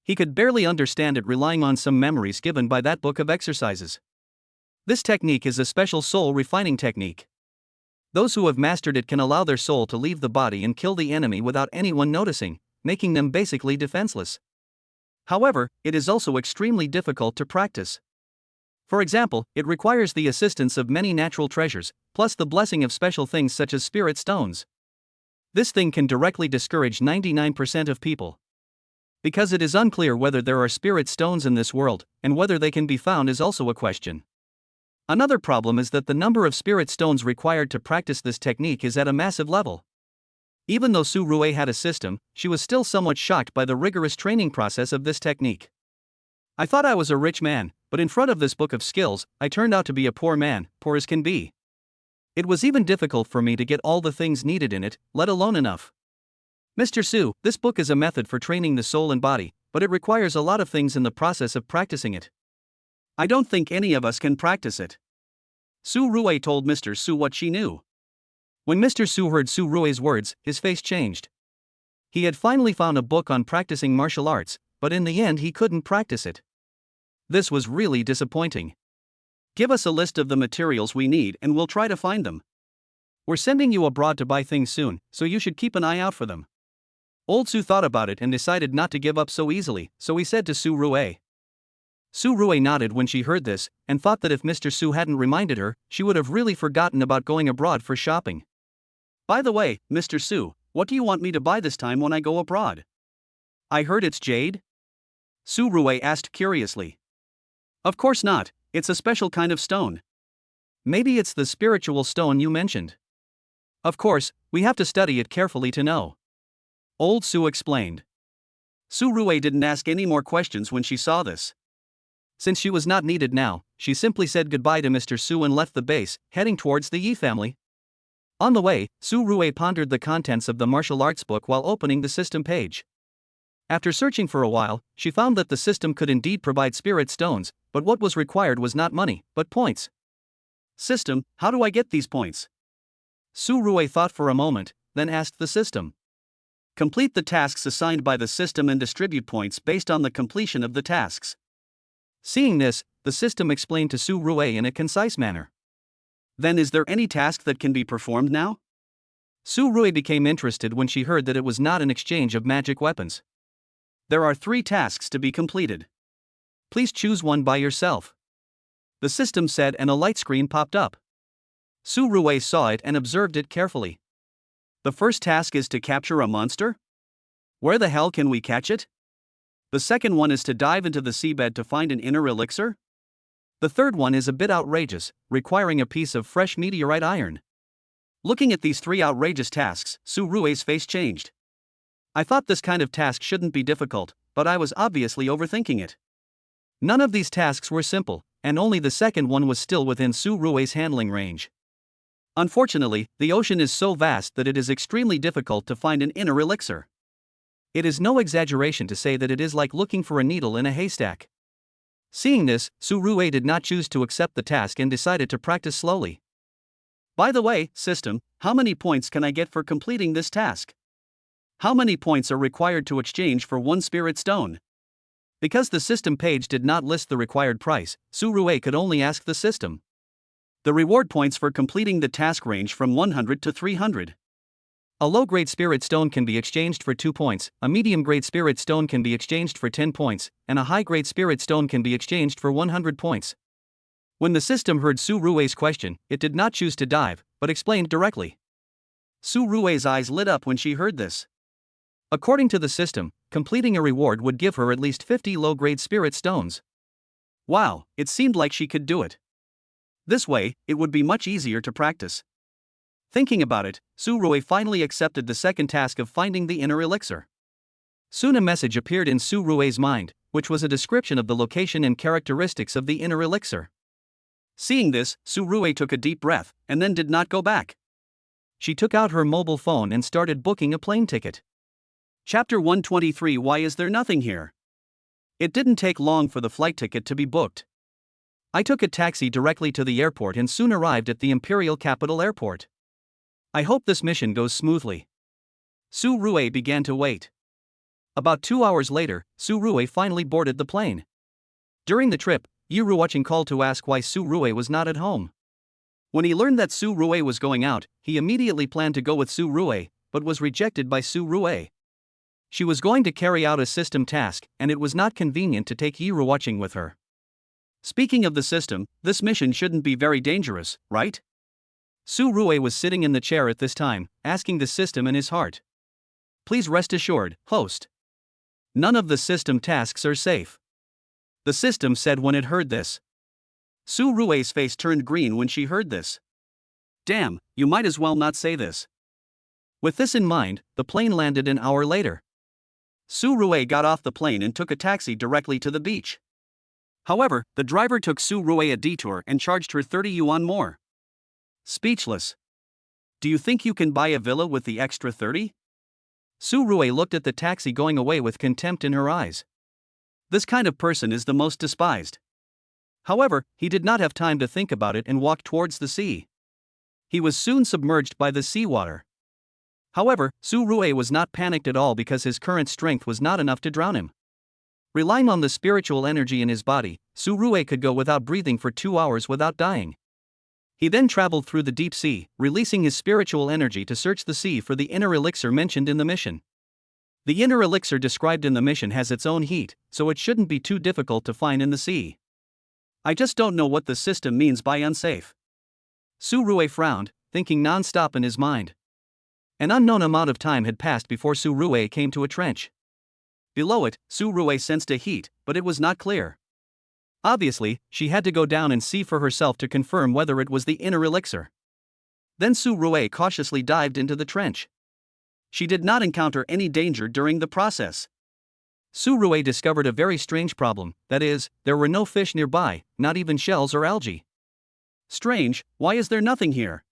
S1: He could barely understand it, relying on some memories given by that book of exercises. This technique is a special soul refining technique. Those who have mastered it can allow their soul to leave the body and kill the enemy without anyone noticing, making them basically defenseless. However, it is also extremely difficult to practice. For example, it requires the assistance of many natural treasures, plus the blessing of special things such as spirit stones. This thing can directly discourage 99% of people. Because it is unclear whether there are spirit stones in this world, and whether they can be found is also a question. Another problem is that the number of spirit stones required to practice this technique is at a massive level. Even though Su Rui had a system, she was still somewhat shocked by the rigorous training process of this technique. I thought I was a rich man, but in front of this book of skills, I turned out to be a poor man, poor as can be. It was even difficult for me to get all the things needed in it, let alone enough. Mr. Su, this book is a method for training the soul and body, but it requires a lot of things in the process of practicing it. I don't think any of us can practice it. Su Rui told Mr. Su what she knew. When Mr. Su heard Su Rui's words, his face changed. He had finally found a book on practicing martial arts, but in the end he couldn't practice it. This was really disappointing. Give us a list of the materials we need and we'll try to find them. We're sending you abroad to buy things soon, so you should keep an eye out for them. Old Su thought about it and decided not to give up so easily, so he said to Su Rui. Su Rui nodded when she heard this, and thought that if Mr. Su hadn't reminded her, she would have really forgotten about going abroad for shopping. By the way, Mr. Su, what do you want me to buy this time when I go abroad? I heard it's jade? Su Rui asked curiously. Of course not, it's a special kind of stone. Maybe it's the spiritual stone you mentioned. Of course, we have to study it carefully to know. Old Su explained. Su Rui didn't ask any more questions when she saw this. Since she was not needed now, she simply said goodbye to Mr. Su and left the base, heading towards the Yi family. On the way, Su Rui pondered the contents of the martial arts book while opening the system page. After searching for a while, she found that the system could indeed provide spirit stones, but what was required was not money, but points. System, how do I get these points? Su Rui thought for a moment, then asked the system. Complete the tasks assigned by the system and distribute points based on the completion of the tasks. Seeing this, the system explained to Su Rui in a concise manner. Then is there any task that can be performed now? Su Rui became interested when she heard that it was not an exchange of magic weapons. There are 3 tasks to be completed. Please choose one by yourself. The system said, and a light screen popped up. Su Rui saw it and observed it carefully. The first task is to capture a monster? Where the hell can we catch it? The second one is to dive into the seabed to find an inner elixir? The third one is a bit outrageous, requiring a piece of fresh meteorite iron. Looking at these 3 outrageous tasks, Su Rui's face changed. I thought this kind of task shouldn't be difficult, but I was obviously overthinking it. None of these tasks were simple, and only the second one was still within Su Rui's handling range. Unfortunately, the ocean is so vast that it is extremely difficult to find an inner elixir. It is no exaggeration to say that it is like looking for a needle in a haystack. Seeing this, Su Rui did not choose to accept the task and decided to practice slowly. By the way, system, how many points can I get for completing this task? How many points are required to exchange for 1 spirit stone? Because the system page did not list the required price, Su Rui could only ask the system. The reward points for completing the task range from 100 to 300. A low-grade spirit stone can be exchanged for 2 points, a medium-grade spirit stone can be exchanged for 10 points, and a high-grade spirit stone can be exchanged for 100 points. When the system heard Su Rui's question, it did not choose to dive, but explained directly. Su Rui's eyes lit up when she heard this. According to the system, completing a reward would give her at least 50 low-grade spirit stones. Wow, it seemed like she could do it. This way, it would be much easier to practice. Thinking about it, Su Rui finally accepted the second task of finding the inner elixir. Soon a message appeared in Su Rui's mind, which was a description of the location and characteristics of the inner elixir. Seeing this, Su Rui took a deep breath, and then did not go back. She took out her mobile phone and started booking a plane ticket. Chapter 123. Why is there nothing here? It didn't take long for the flight ticket to be booked. I took a taxi directly to the airport and soon arrived at the Imperial Capital Airport. I hope this mission goes smoothly. Su Rui began to wait. About 2 hours later, Su Rui finally boarded the plane. During the trip, Yu Ruoqing called to ask why Su Rui was not at home. When he learned that Su Rui was going out, he immediately planned to go with Su Rui, but was rejected by Su Rui. She was going to carry out a system task, and it was not convenient to take Yu Ruoqing with her. Speaking of the system, this mission shouldn't be very dangerous, right? Su Rui was sitting in the chair at this time, asking the system in his heart. Please rest assured, host. None of the system tasks are safe. The system said when it heard this. Su Rui's face turned green when she heard this. Damn, you might as well not say this. With this in mind, the plane landed an hour later. Su Rui got off the plane and took a taxi directly to the beach. However, the driver took Su Rui a detour and charged her 30 yuan more. Speechless. Do you think you can buy a villa with the extra 30? Su Rui looked at the taxi going away with contempt in her eyes. This kind of person is the most despised. However, he did not have time to think about it and walked towards the sea. He was soon submerged by the seawater. However, Su Rui was not panicked at all because his current strength was not enough to drown him. Relying on the spiritual energy in his body, Su Rui could go without breathing for 2 hours without dying. He then traveled through the deep sea, releasing his spiritual energy to search the sea for the inner elixir mentioned in the mission. The inner elixir described in the mission has its own heat, so it shouldn't be too difficult to find in the sea. I just don't know what the system means by unsafe. Su Rui frowned, thinking non-stop in his mind. An unknown amount of time had passed before Su Rui came to a trench. Below it, Su Rui sensed a heat, but it was not clear. Obviously, she had to go down and see for herself to confirm whether it was the inner elixir. Then Su Rui cautiously dived into the trench. She did not encounter any danger during the process. Su Rui discovered a very strange problem, that is, there were no fish nearby, not even shells or algae. Strange, why is there nothing here?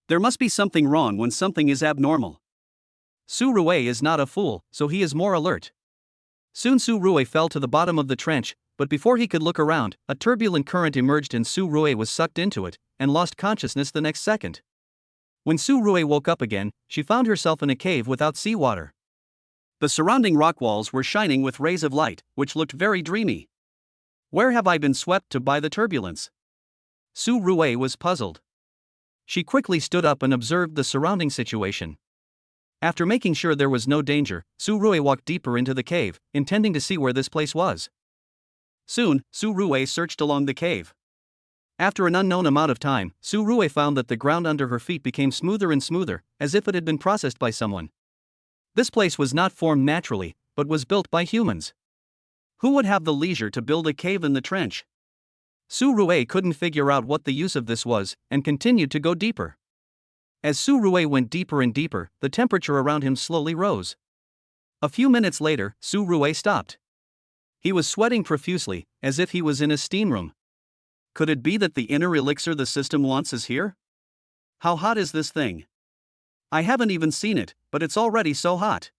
S1: There must be something wrong when something is abnormal. Su Rui is not a fool, so he is more alert. Soon Su Rui fell to the bottom of the trench, but before he could look around, a turbulent current emerged and Su Rui was sucked into it, and lost consciousness the next second. When Su Rui woke up again, she found herself in a cave without seawater. The surrounding rock walls were shining with rays of light, which looked very dreamy. Where have I been swept to by the turbulence? Su Rui was puzzled. She quickly stood up and observed the surrounding situation. After making sure there was no danger, Su Rui walked deeper into the cave, intending to see where this place was. Soon, Su Rui searched along the cave. After an unknown amount of time, Su Rui found that the ground under her feet became smoother and smoother, as if it had been processed by someone. This place was not formed naturally, but was built by humans. Who would have the leisure to build a cave in the trench? Su Rui couldn't figure out what the use of this was, and continued to go deeper. As Su Rui went deeper and deeper, the temperature around him slowly rose. A few minutes later, Su Rui stopped. He was sweating profusely, as if he was in a steam room. Could it be that the inner elixir the system wants is here? How hot is this thing? I haven't even seen it, but it's already so hot.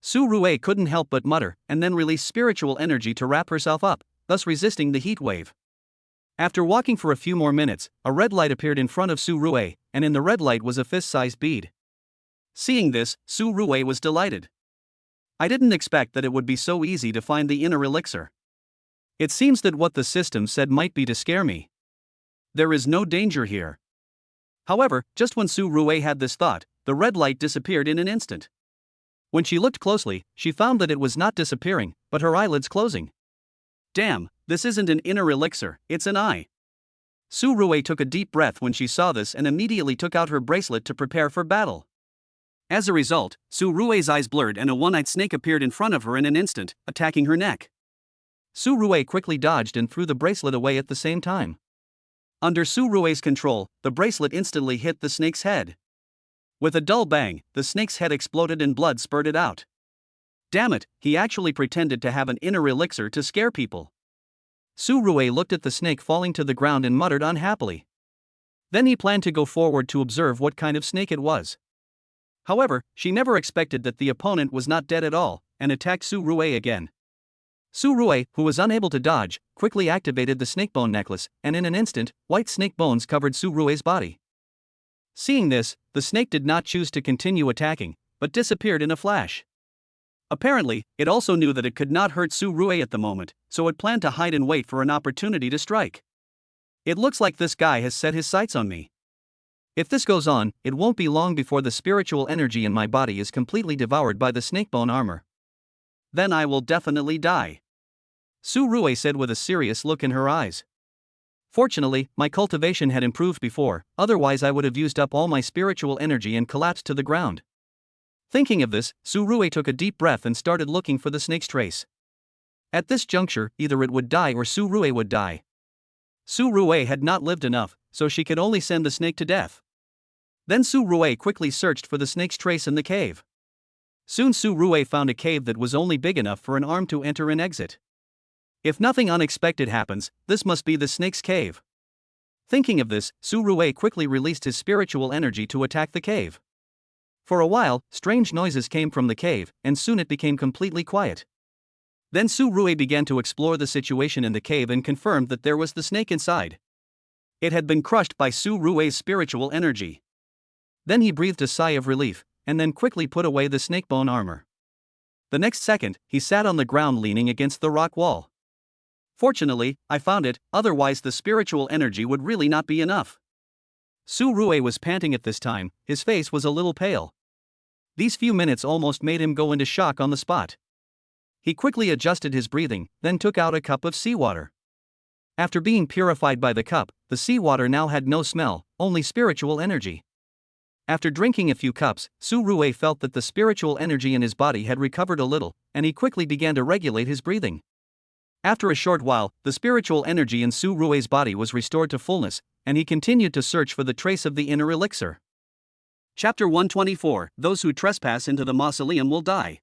S1: Su Rui couldn't help but mutter, and then release spiritual energy to wrap herself up, thus resisting the heat wave. After walking for a few more minutes, a red light appeared in front of Su Rui, and in the red light was a fist-sized bead. Seeing this, Su Rui was delighted. I didn't expect that it would be so easy to find the inner elixir. It seems that what the system said might be to scare me. There is no danger here. However, just when Su Rui had this thought, the red light disappeared in an instant. When she looked closely, she found that it was not disappearing, but her eyelids closing. Damn, this isn't an inner elixir, it's an eye. Su Rui took a deep breath when she saw this and immediately took out her bracelet to prepare for battle. As a result, Su Rui's eyes blurred and a one-eyed snake appeared in front of her in an instant, attacking her neck. Su Rui quickly dodged and threw the bracelet away at the same time. Under Su Rui's control, the bracelet instantly hit the snake's head. With a dull bang, the snake's head exploded and blood spurted out. Damn it, he actually pretended to have an inner elixir to scare people. Su Rui looked at the snake falling to the ground and muttered unhappily. Then he planned to go forward to observe what kind of snake it was. However, she never expected that the opponent was not dead at all, and attacked Su Rui again. Su Rui, who was unable to dodge, quickly activated the snakebone necklace, and in an instant, white snake bones covered Su Rui's body. Seeing this, the snake did not choose to continue attacking, but disappeared in a flash. Apparently, it also knew that it could not hurt Su Rue at the moment, so it planned to hide and wait for an opportunity to strike. It looks like this guy has set his sights on me. If this goes on, it won't be long before the spiritual energy in my body is completely devoured by the snakebone armor. Then I will definitely die. Su Rue said with a serious look in her eyes. Fortunately, my cultivation had improved before, otherwise I would have used up all my spiritual energy and collapsed to the ground. Thinking of this, Su Rue took a deep breath and started looking for the snake's trace. At this juncture, either it would die or Su Rue would die. Su Rue had not lived enough, so she could only send the snake to death. Then Su Rue quickly searched for the snake's trace in the cave. Soon Su Rue found a cave that was only big enough for an arm to enter and exit. If nothing unexpected happens, this must be the snake's cave. Thinking of this, Su Rue quickly released his spiritual energy to attack the cave. For a while, strange noises came from the cave, and soon it became completely quiet. Then Su Rue began to explore the situation in the cave and confirmed that there was the snake inside. It had been crushed by Su Rue's spiritual energy. Then he breathed a sigh of relief, and then quickly put away the snakebone armor. The next second, he sat on the ground leaning against the rock wall. Fortunately, I found it, otherwise the spiritual energy would really not be enough. Su Rue was panting at this time, his face was a little pale. These few minutes almost made him go into shock on the spot. He quickly adjusted his breathing, then took out a cup of seawater. After being purified by the cup, the seawater now had no smell, only spiritual energy. After drinking a few cups, Su Rue felt that the spiritual energy in his body had recovered a little, and he quickly began to regulate his breathing. After a short while, the spiritual energy in Su Rue's body was restored to fullness, and he continued to search for the trace of the inner elixir. Chapter 124: Those who trespass into the mausoleum will die.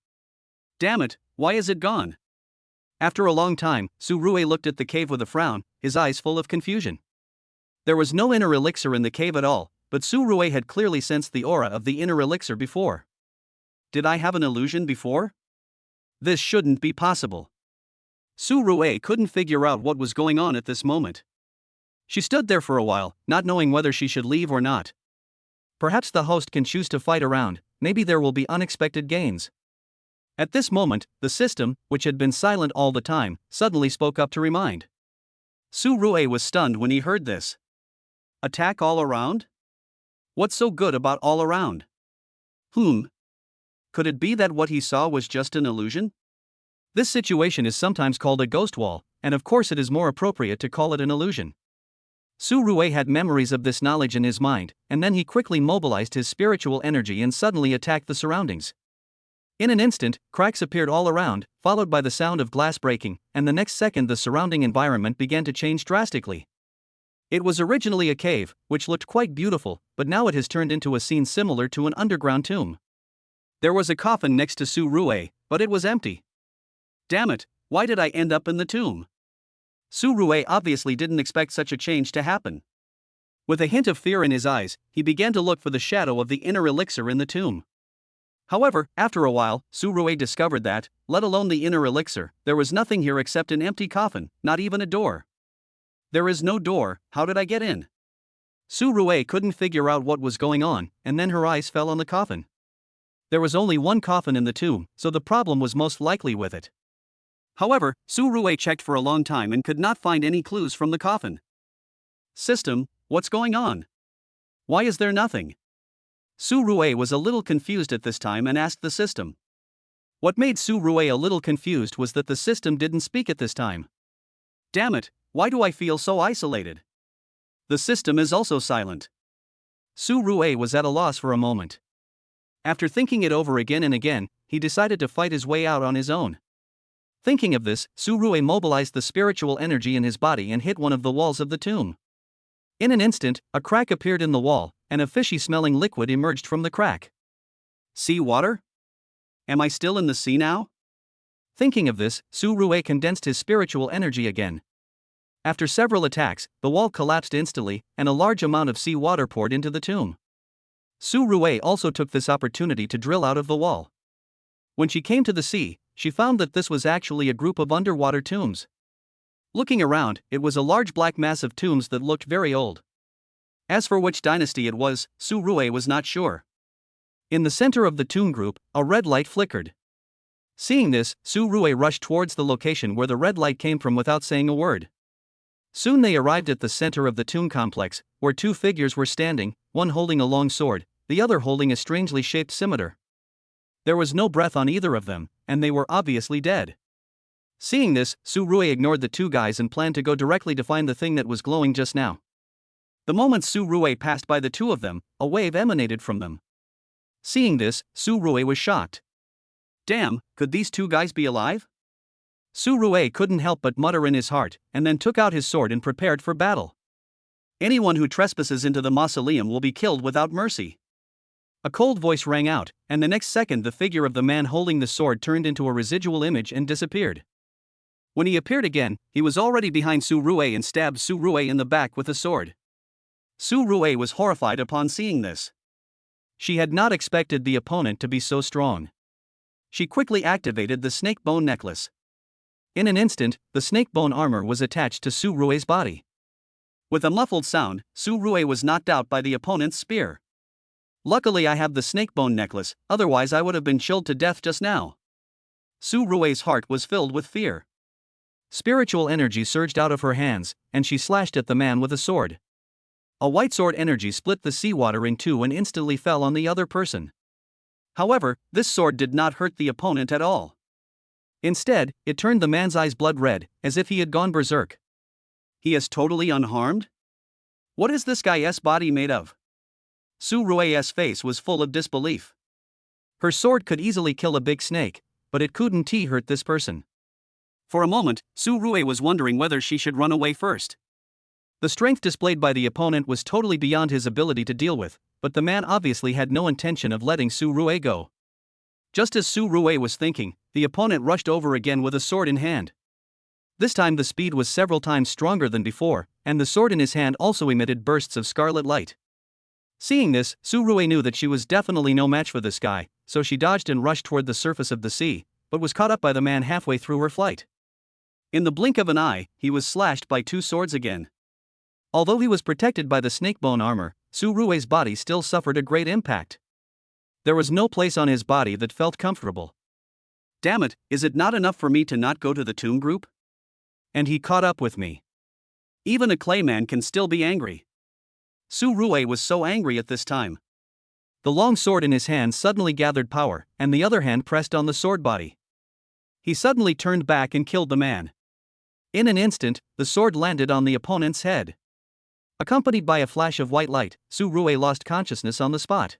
S1: Damn it, why is it gone? After a long time, Su Rue looked at the cave with a frown, his eyes full of confusion. There was no inner elixir in the cave at all, but Su Rue had clearly sensed the aura of the inner elixir before. Did I have an illusion before? This shouldn't be possible. Su Rue couldn't figure out what was going on at this moment. She stood there for a while, not knowing whether she should leave or not. Perhaps the host can choose to fight around, maybe there will be unexpected gains. At this moment, the system, which had been silent all the time, suddenly spoke up to remind. Su Rue was stunned when he heard this. Attack all around? What's so good about all around? Could it be that what he saw was just an illusion? This situation is sometimes called a ghost wall, and of course it is more appropriate to call it an illusion. Su Rue had memories of this knowledge in his mind, and then he quickly mobilized his spiritual energy and suddenly attacked the surroundings. In an instant, cracks appeared all around, followed by the sound of glass breaking, and the next second the surrounding environment began to change drastically. It was originally a cave, which looked quite beautiful, but now it has turned into a scene similar to an underground tomb. There was a coffin next to Su Rue, but it was empty. Damn it, why did I end up in the tomb? Su Rue obviously didn't expect such a change to happen. With a hint of fear in his eyes, he began to look for the shadow of the inner elixir in the tomb. However, after a while, Su Rue discovered that, let alone the inner elixir, there was nothing here except an empty coffin, not even a door. There is no door, how did I get in? Su Rue couldn't figure out what was going on, and then her eyes fell on the coffin. There was only one coffin in the tomb, so the problem was most likely with it. However, Su Rue checked for a long time and could not find any clues from the coffin. System, what's going on? Why is there nothing? Su Rue was a little confused at this time and asked the system. What made Su Rue a little confused was that the system didn't speak at this time. Damn it, why do I feel so isolated? The system is also silent. Su Rue was at a loss for a moment. After thinking it over again and again, he decided to fight his way out on his own. Thinking of this, Su Rue mobilized the spiritual energy in his body and hit one of the walls of the tomb. In an instant, a crack appeared in the wall, and a fishy-smelling liquid emerged from the crack. Sea water? Am I still in the sea now? Thinking of this, Su Rue condensed his spiritual energy again. After several attacks, the wall collapsed instantly, and a large amount of sea water poured into the tomb. Su Rue also took this opportunity to drill out of the wall. When she came to the sea, she found that this was actually a group of underwater tombs. Looking around, it was a large black mass of tombs that looked very old. As for which dynasty it was, Su Rue was not sure. In the center of the tomb group, a red light flickered. Seeing this, Su Rue rushed towards the location where the red light came from without saying a word. Soon they arrived at the center of the tomb complex, where two figures were standing, one holding a long sword, the other holding a strangely shaped scimitar. There was no breath on either of them, and they were obviously dead. Seeing this, Su Rue ignored the two guys and planned to go directly to find the thing that was glowing just now. The moment Su Rue passed by the two of them, a wave emanated from them. Seeing this, Su Rue was shocked. Damn, could these two guys be alive? Su Rue couldn't help but mutter in his heart, and then took out his sword and prepared for battle. Anyone who trespasses into the mausoleum will be killed without mercy. A cold voice rang out, and the next second the figure of the man holding the sword turned into a residual image and disappeared. When he appeared again, he was already behind Su Rue and stabbed Su Rue in the back with a sword. Su Rue was horrified upon seeing this. She had not expected the opponent to be so strong. She quickly activated the snake bone necklace. In an instant, the snake bone armor was attached to Su Rue's body. With a muffled sound, Su Rue was knocked out by the opponent's spear. Luckily I have the snake bone necklace, otherwise I would have been chilled to death just now. Su Rue's heart was filled with fear. Spiritual energy surged out of her hands, and she slashed at the man with a sword. A white sword energy split the seawater in two and instantly fell on the other person. However, this sword did not hurt the opponent at all. Instead, it turned the man's eyes blood red, as if he had gone berserk. He is totally unharmed? What is this guy's body made of? Su Rue's face was full of disbelief. Her sword could easily kill a big snake, but it couldn't hurt this person. For a moment, Su Rue was wondering whether she should run away first. The strength displayed by the opponent was totally beyond his ability to deal with, but the man obviously had no intention of letting Su Rue go. Just as Su Rue was thinking, the opponent rushed over again with a sword in hand. This time the speed was several times stronger than before, and the sword in his hand also emitted bursts of scarlet light. Seeing this, Su Rue knew that she was definitely no match for this guy, so she dodged and rushed toward the surface of the sea, but was caught up by the man halfway through her flight. In the blink of an eye, he was slashed by two swords again. Although he was protected by the snakebone armor, Su Rue's body still suffered a great impact. There was no place on his body that felt comfortable. Damn it, is it not enough for me to not go to the tomb group? And he caught up with me. Even a clayman can still be angry. Su Rue was so angry at this time. The long sword in his hand suddenly gathered power, and the other hand pressed on the sword body. He suddenly turned back and killed the man. In an instant, the sword landed on the opponent's head. Accompanied by a flash of white light, Su Rue lost consciousness on the spot.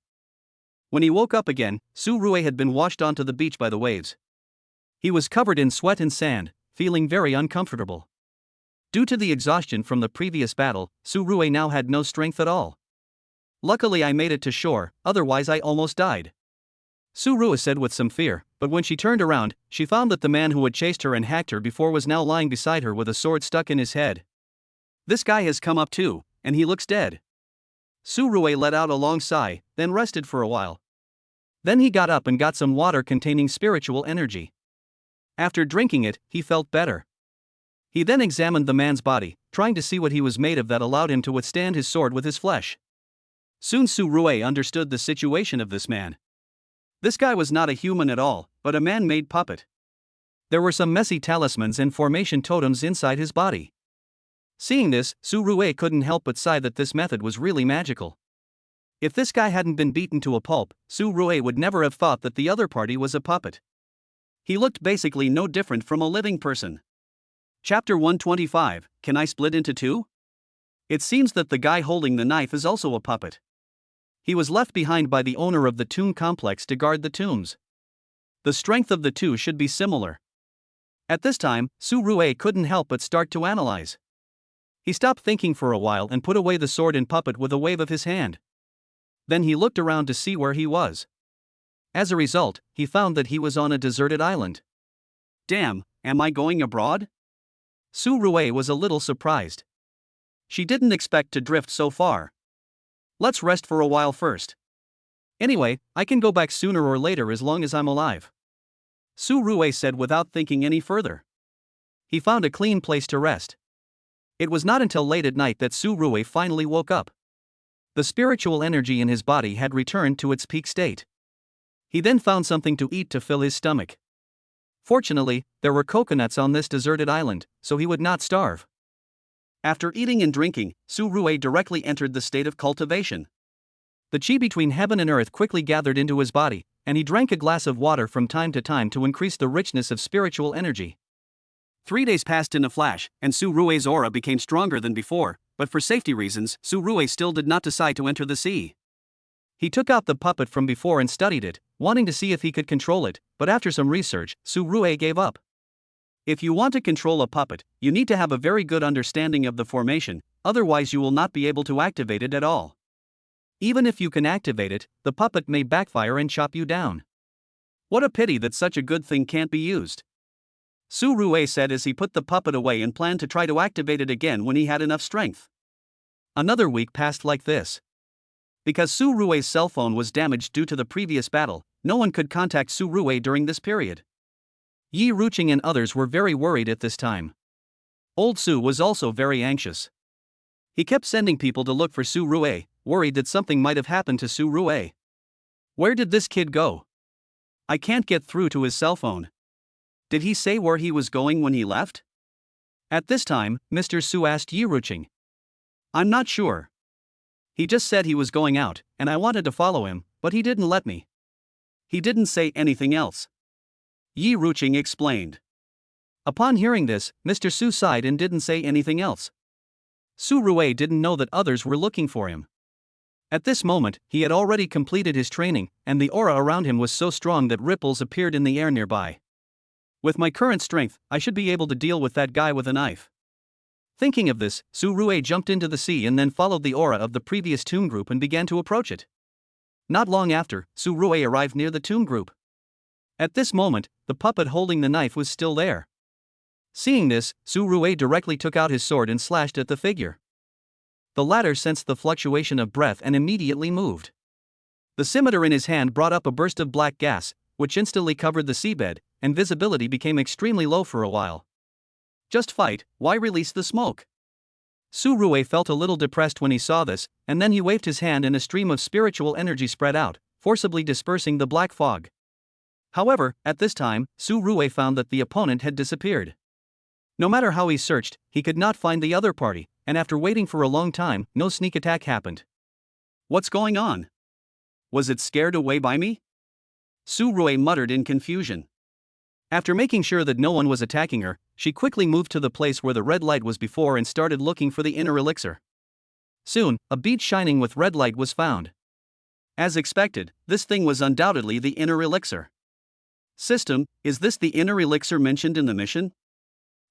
S1: When he woke up again, Su Rue had been washed onto the beach by the waves. He was covered in sweat and sand, feeling very uncomfortable. Due to the exhaustion from the previous battle, Su Rue now had no strength at all. Luckily I made it to shore, otherwise I almost died. Su Rue said with some fear, but when she turned around, she found that the man who had chased her and hacked her before was now lying beside her with a sword stuck in his head. This guy has come up too, and he looks dead. Su Rue let out a long sigh, then rested for a while. Then he got up and got some water containing spiritual energy. After drinking it, he felt better. He then examined the man's body, trying to see what he was made of that allowed him to withstand his sword with his flesh. Soon Su Rue understood the situation of this man. This guy was not a human at all, but a man-made puppet. There were some messy talismans and formation totems inside his body. Seeing this, Su Rue couldn't help but sigh that this method was really magical. If this guy hadn't been beaten to a pulp, Su Rue would never have thought that the other party was a puppet. He looked basically no different from a living person. Chapter 125, Can I Split into Two? It seems that the guy holding the knife is also a puppet. He was left behind by the owner of the tomb complex to guard the tombs. The strength of the two should be similar. At this time, Su Rue couldn't help but start to analyze. He stopped thinking for a while and put away the sword and puppet with a wave of his hand. Then he looked around to see where he was. As a result, he found that he was on a deserted island. Damn, am I going abroad? Su Rue was a little surprised. She didn't expect to drift so far. Let's rest for a while first. Anyway, I can go back sooner or later as long as I'm alive. Su Rue said without thinking any further. He found a clean place to rest. It was not until late at night that Su Rue finally woke up. The spiritual energy in his body had returned to its peak state. He then found something to eat to fill his stomach. Fortunately, there were coconuts on this deserted island, so he would not starve. After eating and drinking, Su Rue directly entered the state of cultivation. The qi between heaven and earth quickly gathered into his body, and he drank a glass of water from time to time to increase the richness of spiritual energy. 3 days passed in a flash, and Su Rue's aura became stronger than before, but for safety reasons, Su Rue still did not decide to enter the sea. He took out the puppet from before and studied it, wanting to see if he could control it, but after some research, Su Rue gave up. If you want to control a puppet, you need to have a very good understanding of the formation, otherwise you will not be able to activate it at all. Even if you can activate it, the puppet may backfire and chop you down. What a pity that such a good thing can't be used. Su Rue said as he put the puppet away and planned to try to activate it again when he had enough strength. Another week passed like this. Because Su Rue's cell phone was damaged due to the previous battle, no one could contact Su Rue during this period. Yi Ruqing and others were very worried at this time. Old Su was also very anxious. He kept sending people to look for Su Rue, worried that something might have happened to Su Rue. Where did this kid go? I can't get through to his cell phone. Did he say where he was going when he left? At this time, Mr. Su asked Yi Ruqing. I'm not sure. He just said he was going out, and I wanted to follow him, but he didn't let me. He didn't say anything else. Yi Ruqing explained. Upon hearing this, Mr. Su sighed and didn't say anything else. Su Rue didn't know that others were looking for him. At this moment, he had already completed his training, and the aura around him was so strong that ripples appeared in the air nearby. With my current strength, I should be able to deal with that guy with a knife. Thinking of this, Su Rue jumped into the sea and then followed the aura of the previous tomb group and began to approach it. Not long after, Su Rue arrived near the tomb group. At this moment, the puppet holding the knife was still there. Seeing this, Su Rue directly took out his sword and slashed at the figure. The latter sensed the fluctuation of breath and immediately moved. The scimitar in his hand brought up a burst of black gas, which instantly covered the seabed, and visibility became extremely low for a while. Just fight, why release the smoke? Su Rue felt a little depressed when he saw this, and then he waved his hand and a stream of spiritual energy spread out, forcibly dispersing the black fog. However, at this time, Su Rue found that the opponent had disappeared. No matter how he searched, he could not find the other party, and after waiting for a long time, no sneak attack happened. What's going on? Was it scared away by me? Su Rue muttered in confusion. After making sure that no one was attacking her, she quickly moved to the place where the red light was before and started looking for the inner elixir. Soon, a bead shining with red light was found. As expected, this thing was undoubtedly the inner elixir. System, is this the inner elixir mentioned in the mission?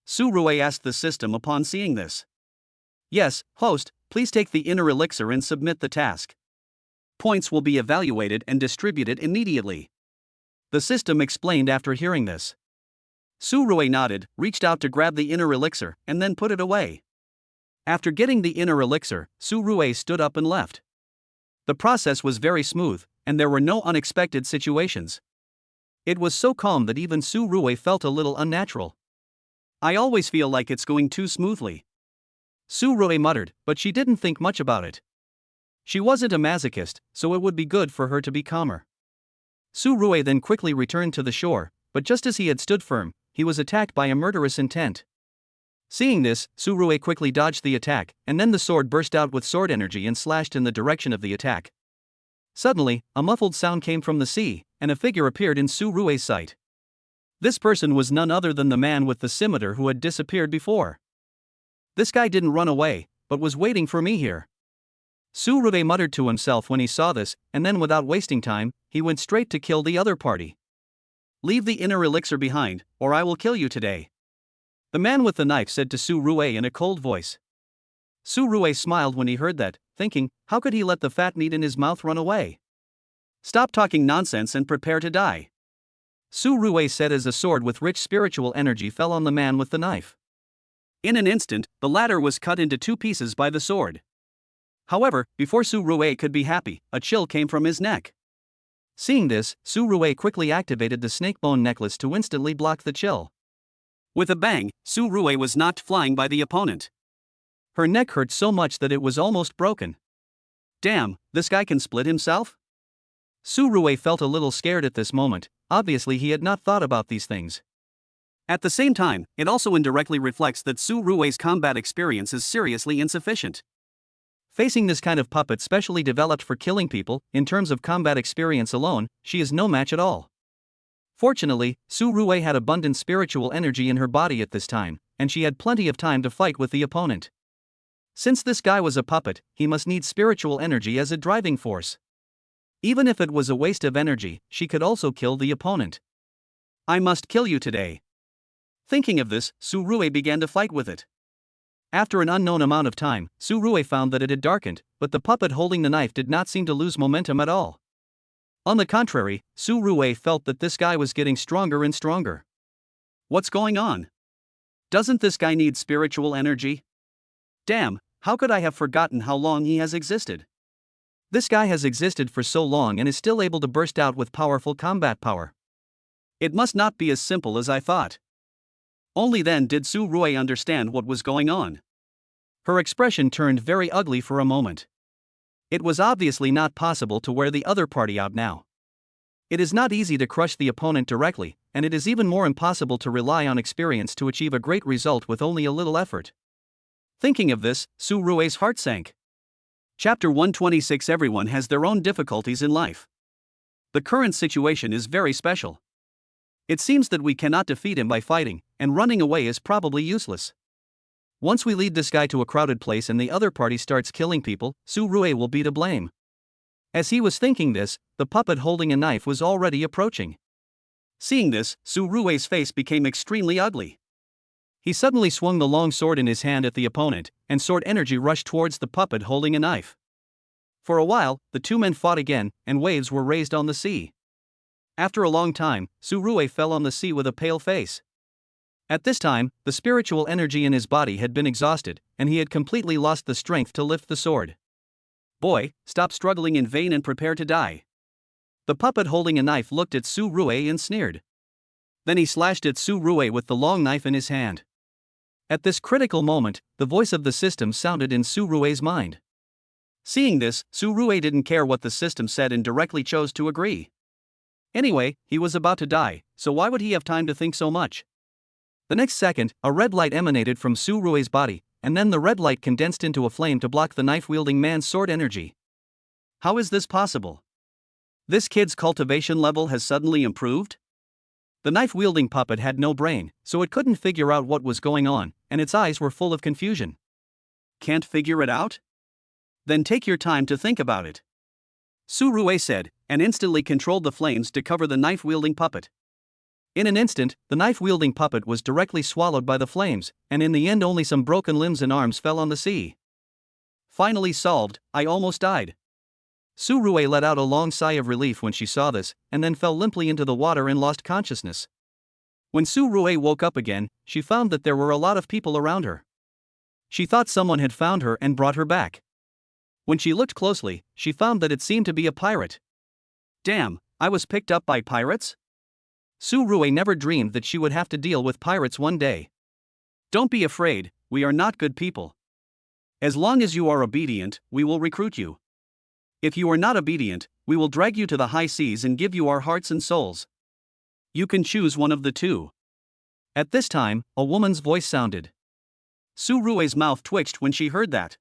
S1: Su Rue asked the system upon seeing this. Yes, host, please take the inner elixir and submit the task. Points will be evaluated and distributed immediately. The system explained after hearing this. Su Rue nodded, reached out to grab the inner elixir, and then put it away. After getting the inner elixir, Su Rue stood up and left. The process was very smooth, and there were no unexpected situations. It was so calm that even Su Rue felt a little unnatural. I always feel like it's going too smoothly. Su Rue muttered, but she didn't think much about it. She wasn't a masochist, so it would be good for her to be calmer. Su Rue then quickly returned to the shore, but just as he had stood firm, he was attacked by a murderous intent. Seeing this, Su Rue quickly dodged the attack, and then the sword burst out with sword energy and slashed in the direction of the attack. Suddenly, a muffled sound came from the sea, and a figure appeared in Su Rue's sight. This person was none other than the man with the scimitar who had disappeared before. This guy didn't run away, but was waiting for me here. Su Rue muttered to himself when he saw this, and then without wasting time, he went straight to kill the other party. Leave the inner elixir behind, or I will kill you today. The man with the knife said to Su Rue in a cold voice. Su Rue smiled when he heard that, thinking, how could he let the fat meat in his mouth run away? Stop talking nonsense and prepare to die. Su Rue said as a sword with rich spiritual energy fell on the man with the knife. In an instant, the latter was cut into 2 pieces by the sword. However, before Su Rue could be happy, a chill came from his neck. Seeing this, Su Rue quickly activated the snake bone necklace to instantly block the chill. With a bang, Su Rue was knocked flying by the opponent. Her neck hurt so much that it was almost broken. Damn, this guy can split himself? Su Rue felt a little scared at this moment. Obviously he had not thought about these things. At the same time, it also indirectly reflects that Su Rui's combat experience is seriously insufficient. Facing this kind of puppet specially developed for killing people, in terms of combat experience alone, she is no match at all. Fortunately, Su Rui had abundant spiritual energy in her body at this time, and she had plenty of time to fight with the opponent. Since this guy was a puppet, he must need spiritual energy as a driving force. Even if it was a waste of energy, she could also kill the opponent. I must kill you today. Thinking of this, Su Rui began to fight with it. After an unknown amount of time, Su Rui found that it had darkened, but the puppet holding the knife did not seem to lose momentum at all. On the contrary, Su Rui felt that this guy was getting stronger and stronger. What's going on? Doesn't this guy need spiritual energy? Damn, how could I have forgotten how long he has existed? This guy has existed for so long and is still able to burst out with powerful combat power. It must not be as simple as I thought. Only then did Su Rui understand what was going on. Her expression turned very ugly for a moment. It was obviously not possible to wear the other party out now. It is not easy to crush the opponent directly, and it is even more impossible to rely on experience to achieve a great result with only a little effort. Thinking of this, Su Rui's heart sank. Chapter 126. Everyone has their own difficulties in life. The current situation is very special. It seems that we cannot defeat him by fighting, and running away is probably useless. Once we lead this guy to a crowded place and the other party starts killing people, Su Rui will be to blame. As he was thinking this, the puppet holding a knife was already approaching. Seeing this, Su Rui's face became extremely ugly. He suddenly swung the long sword in his hand at the opponent, and sword energy rushed towards the puppet holding a knife. For a while, the two men fought again, and waves were raised on the sea. After a long time, Su Rui fell on the sea with a pale face. At this time, the spiritual energy in his body had been exhausted, and he had completely lost the strength to lift the sword. Boy, stop struggling in vain and prepare to die. The puppet holding a knife looked at Su Rui and sneered. Then he slashed at Su Rui with the long knife in his hand. At this critical moment, the voice of the system sounded in Su Rui's mind. Seeing this, Su Rui didn't care what the system said and directly chose to agree. Anyway, he was about to die, so why would he have time to think so much? The next second, a red light emanated from Su Rui's body, and then the red light condensed into a flame to block the knife-wielding man's sword energy. How is this possible? This kid's cultivation level has suddenly improved? The knife-wielding puppet had no brain, so it couldn't figure out what was going on, and its eyes were full of confusion. Can't figure it out? Then take your time to think about it. Su Rui said, and instantly controlled the flames to cover the knife-wielding puppet. In an instant, the knife-wielding puppet was directly swallowed by the flames, and in the end only some broken limbs and arms fell on the sea. Finally solved, I almost died. Su Rui let out a long sigh of relief when she saw this, and then fell limply into the water and lost consciousness. When Su Rui woke up again, she found that there were a lot of people around her. She thought someone had found her and brought her back. When she looked closely, she found that it seemed to be a pirate. Damn, I was picked up by pirates? Su Rui never dreamed that she would have to deal with pirates one day. Don't be afraid, we are not good people. As long as you are obedient, we will recruit you. If you are not obedient, we will drag you to the high seas and give you our hearts and souls. You can choose one of the two. At this time, a woman's voice sounded. Su Rui's mouth twitched when she heard that.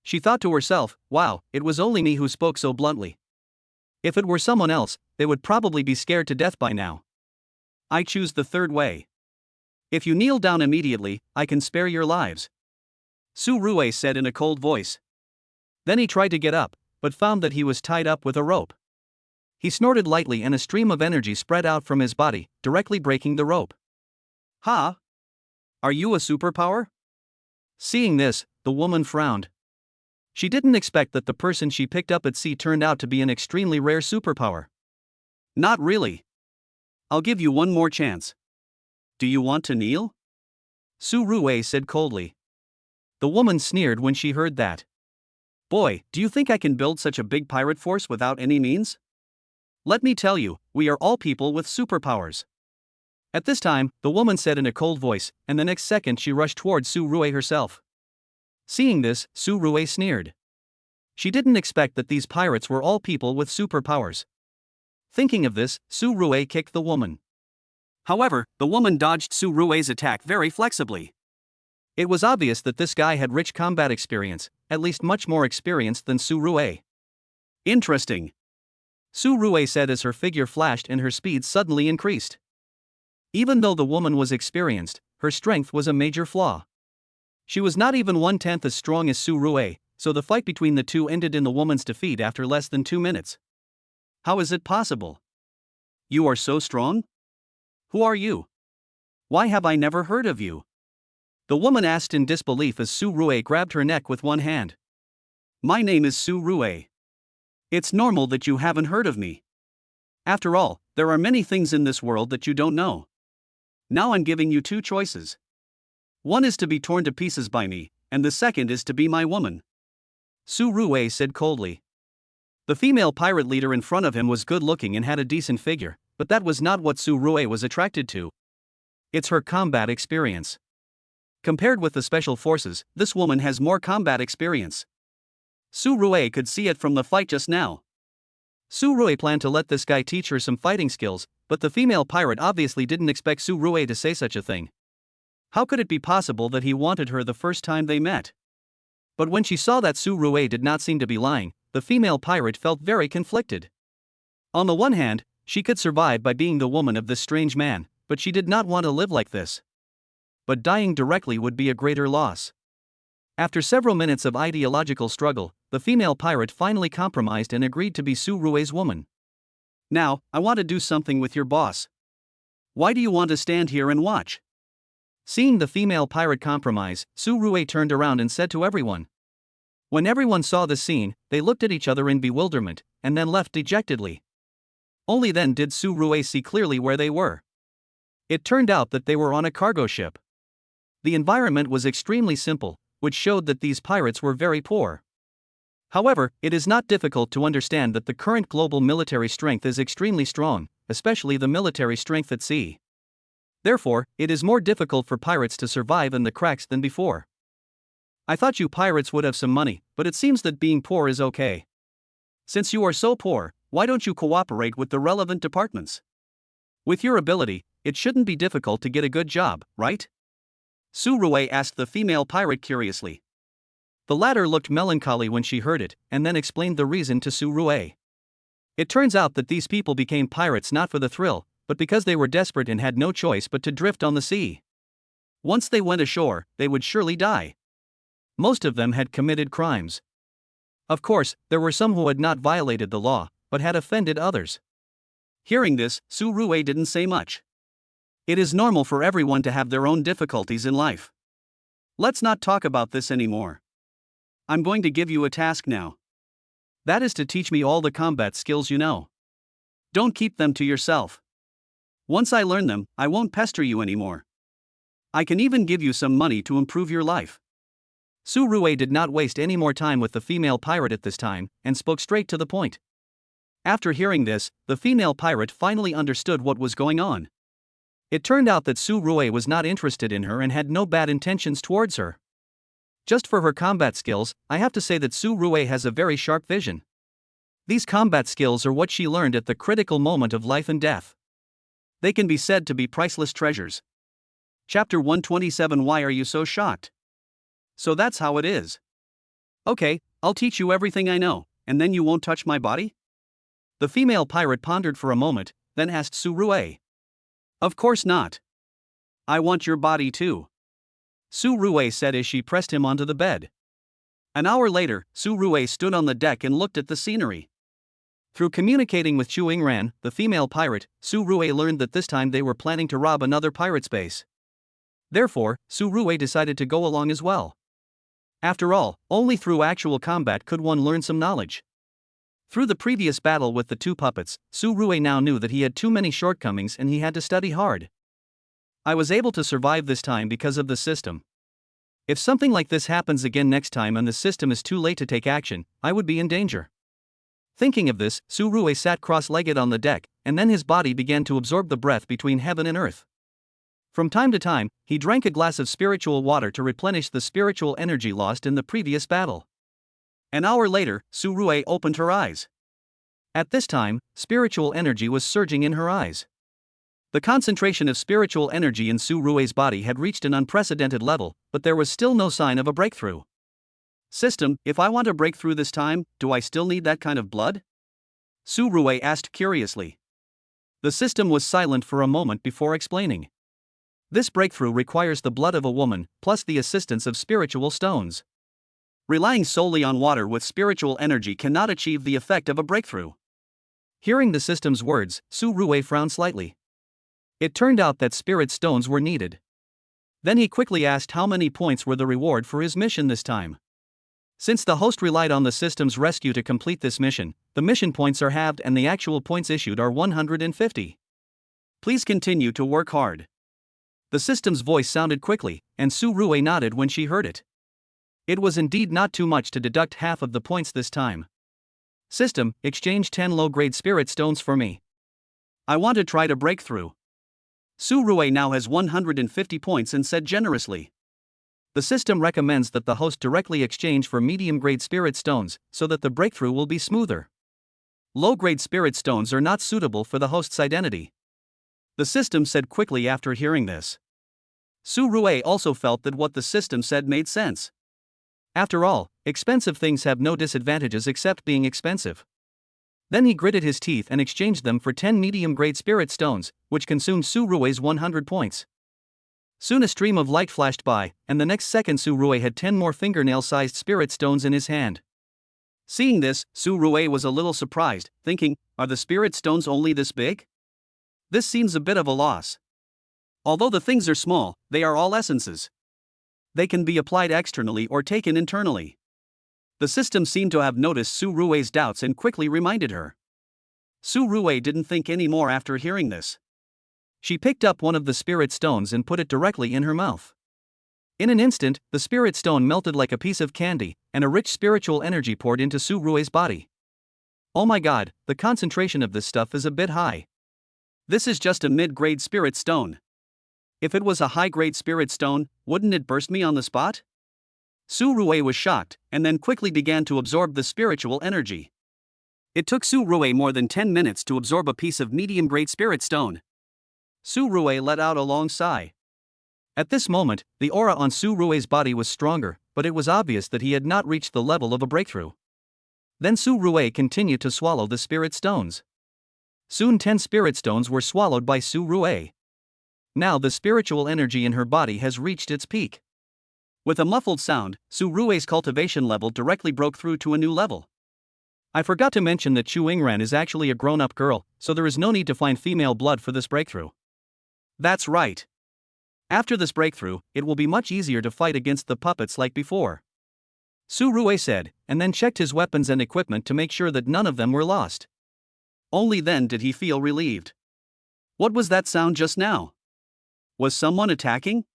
S1: She thought to herself, wow, it was only me who spoke so bluntly. If it were someone else, they would probably be scared to death by now. I choose the third way. If you kneel down immediately, I can spare your lives. Su Rui said in a cold voice. Then he tried to get up, but found that he was tied up with a rope. He snorted lightly and a stream of energy spread out from his body, directly breaking the rope. Ha! Are you a superpower? Seeing this, the woman frowned. She didn't expect that the person she picked up at sea turned out to be an extremely rare superpower. Not really. I'll give you one more chance. Do you want to kneel? Su Rui said coldly. The woman sneered when she heard that. Boy, do you think I can build such a big pirate force without any means? Let me tell you, we are all people with superpowers. At this time, the woman said in a cold voice, and the next second she rushed towards Su Rui herself. Seeing this, Su Rui sneered. She didn't expect that these pirates were all people with superpowers. Thinking of this, Su Rui kicked the woman. However, the woman dodged Su Rui's attack very flexibly. It was obvious that this guy had rich combat experience, at least much more experience than Su Rui. Interesting, Su Rui said as her figure flashed and her speed suddenly increased. Even though the woman was experienced, her strength was a major flaw. She was not even 1/10 as strong as Su Rui, so the fight between the two ended in the woman's defeat after less than 2 minutes. How is it possible? You are so strong? Who are you? Why have I never heard of you? The woman asked in disbelief as Su Rui grabbed her neck with one hand. My name is Su Rui. It's normal that you haven't heard of me. After all, there are many things in this world that you don't know. Now I'm giving you 2 choices. One is to be torn to pieces by me, and the second is to be my woman. Su Rui said coldly. The female pirate leader in front of him was good looking and had a decent figure, but that was not what Su Rui was attracted to. It's her combat experience. Compared with the special forces, this woman has more combat experience. Su Rui could see it from the fight just now. Su Rui planned to let this guy teach her some fighting skills, but the female pirate obviously didn't expect Su Rui to say such a thing. How could it be possible that he wanted her the first time they met? But when she saw that Su Rui did not seem to be lying, the female pirate felt very conflicted. On the one hand, she could survive by being the woman of this strange man, but she did not want to live like this. But dying directly would be a greater loss. After several minutes of ideological struggle, the female pirate finally compromised and agreed to be Su Rui's woman. Now, I want to do something with your boss. Why do you want to stand here and watch? Seeing the female pirate compromise, Su Rui turned around and said to everyone. When everyone saw the scene, they looked at each other in bewilderment, and then left dejectedly. Only then did Su Rui see clearly where they were. It turned out that they were on a cargo ship. The environment was extremely simple, which showed that these pirates were very poor. However, it is not difficult to understand that the current global military strength is extremely strong, especially the military strength at sea. Therefore, it is more difficult for pirates to survive in the cracks than before. I thought you pirates would have some money, but it seems that being poor is okay. Since you are so poor, why don't you cooperate with the relevant departments? With your ability, it shouldn't be difficult to get a good job, right? Su Rui asked the female pirate curiously. The latter looked melancholy when she heard it, and then explained the reason to Su Rui. It turns out that these people became pirates not for the thrill, but because they were desperate and had no choice but to drift on the sea. Once they went ashore, they would surely die. Most of them had committed crimes. Of course, there were some who had not violated the law, but had offended others. Hearing this, Su Rui didn't say much. It is normal for everyone to have their own difficulties in life. Let's not talk about this anymore. I'm going to give you a task now. That is to teach me all the combat skills you know. Don't keep them to yourself. Once I learn them, I won't pester you anymore. I can even give you some money to improve your life. Su Rui did not waste any more time with the female pirate at this time, and spoke straight to the point. After hearing this, the female pirate finally understood what was going on. It turned out that Su Rui was not interested in her and had no bad intentions towards her. Just for her combat skills, I have to say that Su Rui has a very sharp vision. These combat skills are what she learned at the critical moment of life and death. They can be said to be priceless treasures. Chapter 127. Why are you so shocked? So that's how it is. Okay, I'll teach you everything I know, and then you won't touch my body? The female pirate pondered for a moment, then asked Su Rui. Of course not. I want your body too. Su Rui said as she pressed him onto the bed. An hour later, Su Rui stood on the deck and looked at the scenery. Through communicating with Chianqing, the female pirate, Su Rui learned that this time they were planning to rob another pirate's base. Therefore, Su Rui decided to go along as well. After all, only through actual combat could one learn some knowledge. Through the previous battle with the 2 puppets, Su Rui now knew that he had too many shortcomings and he had to study hard. I was able to survive this time because of the system. If something like this happens again next time and the system is too late to take action, I would be in danger. Thinking of this, Su Rui sat cross-legged on the deck, and then his body began to absorb the breath between heaven and earth. From time to time, he drank a glass of spiritual water to replenish the spiritual energy lost in the previous battle. An hour later, Su Rui opened her eyes. At this time, spiritual energy was surging in her eyes. The concentration of spiritual energy in Su Rui's body had reached an unprecedented level, but there was still no sign of a breakthrough. System, if I want a breakthrough this time, do I still need that kind of blood? Su Rui asked curiously. The system was silent for a moment before explaining. This breakthrough requires the blood of a woman, plus the assistance of spiritual stones. Relying solely on water with spiritual energy cannot achieve the effect of a breakthrough. Hearing the system's words, Su Rui frowned slightly. It turned out that spirit stones were needed. Then he quickly asked how many points were the reward for his mission this time. Since the host relied on the system's rescue to complete this mission, the mission points are halved and the actual points issued are 150. Please continue to work hard. The system's voice sounded quickly, and Su Rui nodded when she heard it. It was indeed not too much to deduct half of the points this time. System, exchange 10 low-grade spirit stones for me. I want to try to break through. Su Rui now has 150 points and said generously. The system recommends that the host directly exchange for medium-grade spirit stones, so that the breakthrough will be smoother. Low-grade spirit stones are not suitable for the host's identity. The system said quickly after hearing this. Su Rui also felt that what the system said made sense. After all, expensive things have no disadvantages except being expensive. Then he gritted his teeth and exchanged them for 10 medium-grade spirit stones, which consumed Su Rui's 100 points. Soon a stream of light flashed by, and the next second Su Rui had 10 more fingernail-sized spirit stones in his hand. Seeing this, Su Rui was a little surprised, thinking, are the spirit stones only this big? This seems a bit of a loss. Although the things are small, they are all essences. They can be applied externally or taken internally. The system seemed to have noticed Su Rui's doubts and quickly reminded her. Su Rui didn't think any more after hearing this. She picked up one of the spirit stones and put it directly in her mouth. In an instant, the spirit stone melted like a piece of candy, and a rich spiritual energy poured into Su Rui's body. Oh my god, the concentration of this stuff is a bit high. This is just a mid-grade spirit stone. If it was a high-grade spirit stone, wouldn't it burst me on the spot? Su Rui was shocked, and then quickly began to absorb the spiritual energy. It took Su Rui more than 10 minutes to absorb a piece of medium-grade spirit stone. Su Rui let out a long sigh. At this moment, the aura on Su Rui's body was stronger, but it was obvious that he had not reached the level of a breakthrough. Then Su Rui continued to swallow the spirit stones. Soon 10 spirit stones were swallowed by Su Rui. Now the spiritual energy in her body has reached its peak. With a muffled sound, Su Rui's cultivation level directly broke through to a new level. I forgot to mention that Chu Yingran is actually a grown-up girl, so there is no need to find female blood for this breakthrough. That's right. After this breakthrough, it will be much easier to fight against the puppets like before. Su Rui said, and then checked his weapons and equipment to make sure that none of them were lost. Only then did he feel relieved. What was that sound just now? Was someone attacking?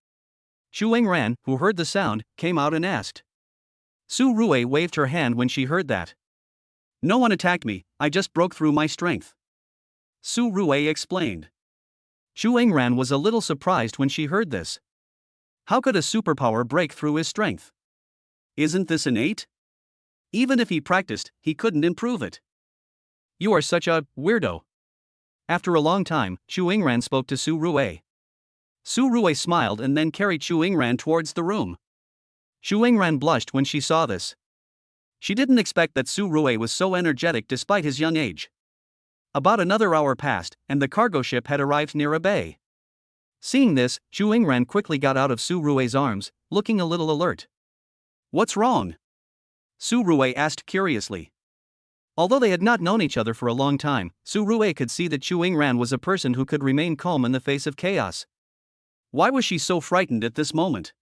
S1: Chu Yingran, who heard the sound, came out and asked. Su Rui waved her hand when she heard that. No one attacked me, I just broke through my strength. Su Rui explained. Chu Yingran was a little surprised when she heard this. How could a superpower break through his strength? Isn't this innate? Even if he practiced, he couldn't improve it. You are such a weirdo. After a long time, Chu Yingran spoke to Su Rui. Su Rui smiled and then carried Chu Yingran towards the room. Chu Yingran blushed when she saw this. She didn't expect that Su Rui was so energetic despite his young age. About another hour passed, and the cargo ship had arrived near a bay. Seeing this, Chu Yingran quickly got out of Su Rui's arms, looking a little alert. What's wrong? Su Rui asked curiously. Although they had not known each other for a long time, Su Rui could see that Chu Yingran was a person who could remain calm in the face of chaos. Why was she so frightened at this moment?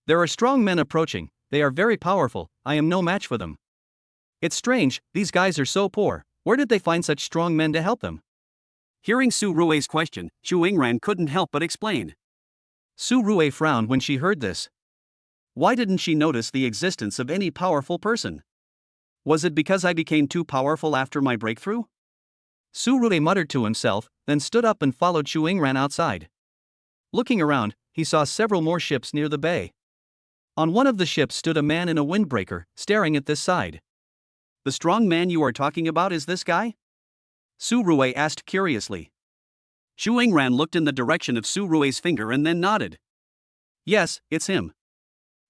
S1: There are strong men approaching, they are very powerful, I am no match for them. It's strange, these guys are so poor, where did they find such strong men to help them? Hearing Su Rui's question, Chu Yingran couldn't help but explain. Su Rui frowned when she heard this. Why didn't she notice the existence of any powerful person? Was it because I became too powerful after my breakthrough? Su Rui muttered to himself, then stood up and followed Chu Yingran outside. Looking around, he saw several more ships near the bay. On one of the ships stood a man in a windbreaker, staring at this side. The strong man you are talking about is this guy? Su Rui asked curiously. Xu Yingran looked in the direction of Su Rui's finger and then nodded. Yes, it's him.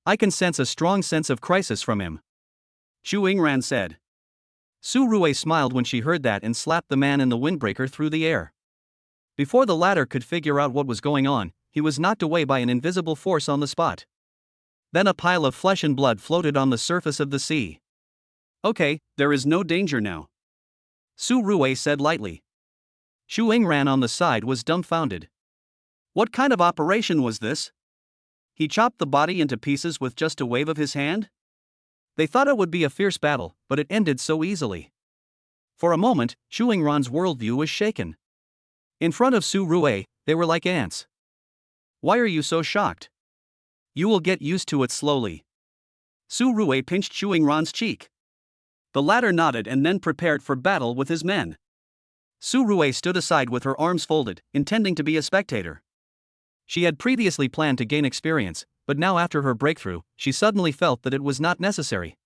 S1: I can sense a strong sense of crisis from him. Xu Yingran said. Su Rui smiled when she heard that and slapped the man in the windbreaker through the air. Before the latter could figure out what was going on, he was knocked away by an invisible force on the spot. Then a pile of flesh and blood floated on the surface of the sea. Okay, there is no danger now, Su Rui said lightly. Xu Yingran on the side was dumbfounded. What kind of operation was this? He chopped the body into pieces with just a wave of his hand? They thought it would be a fierce battle, but it ended so easily. For a moment, Xu Yingran's worldview was shaken. In front of Su Rui, they were like ants. Why are you so shocked? You will get used to it slowly. Su Rui pinched Xu Yingran's cheek. The latter nodded and then prepared for battle with his men. Su Rui stood aside with her arms folded, intending to be a spectator. She had previously planned to gain experience, but now after her breakthrough, she suddenly felt that it was not necessary.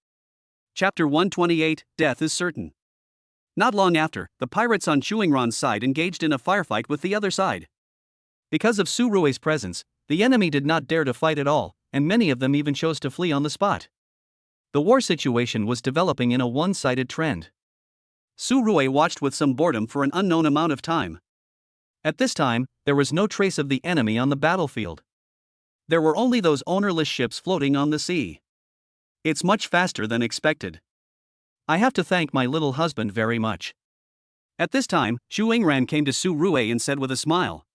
S1: Chapter 128, Death is Certain. Not long after, the pirates on Xu Yingran's side engaged in a firefight with the other side. Because of Su Rui's presence, the enemy did not dare to fight at all, and many of them even chose to flee on the spot. The war situation was developing in a one-sided trend. Su Rui watched with some boredom for an unknown amount of time. At this time, there was no trace of the enemy on the battlefield. There were only those ownerless ships floating on the sea. It's much faster than expected. I have to thank my little husband very much. At this time, Xu Yingran came to Su Rui and said with a smile.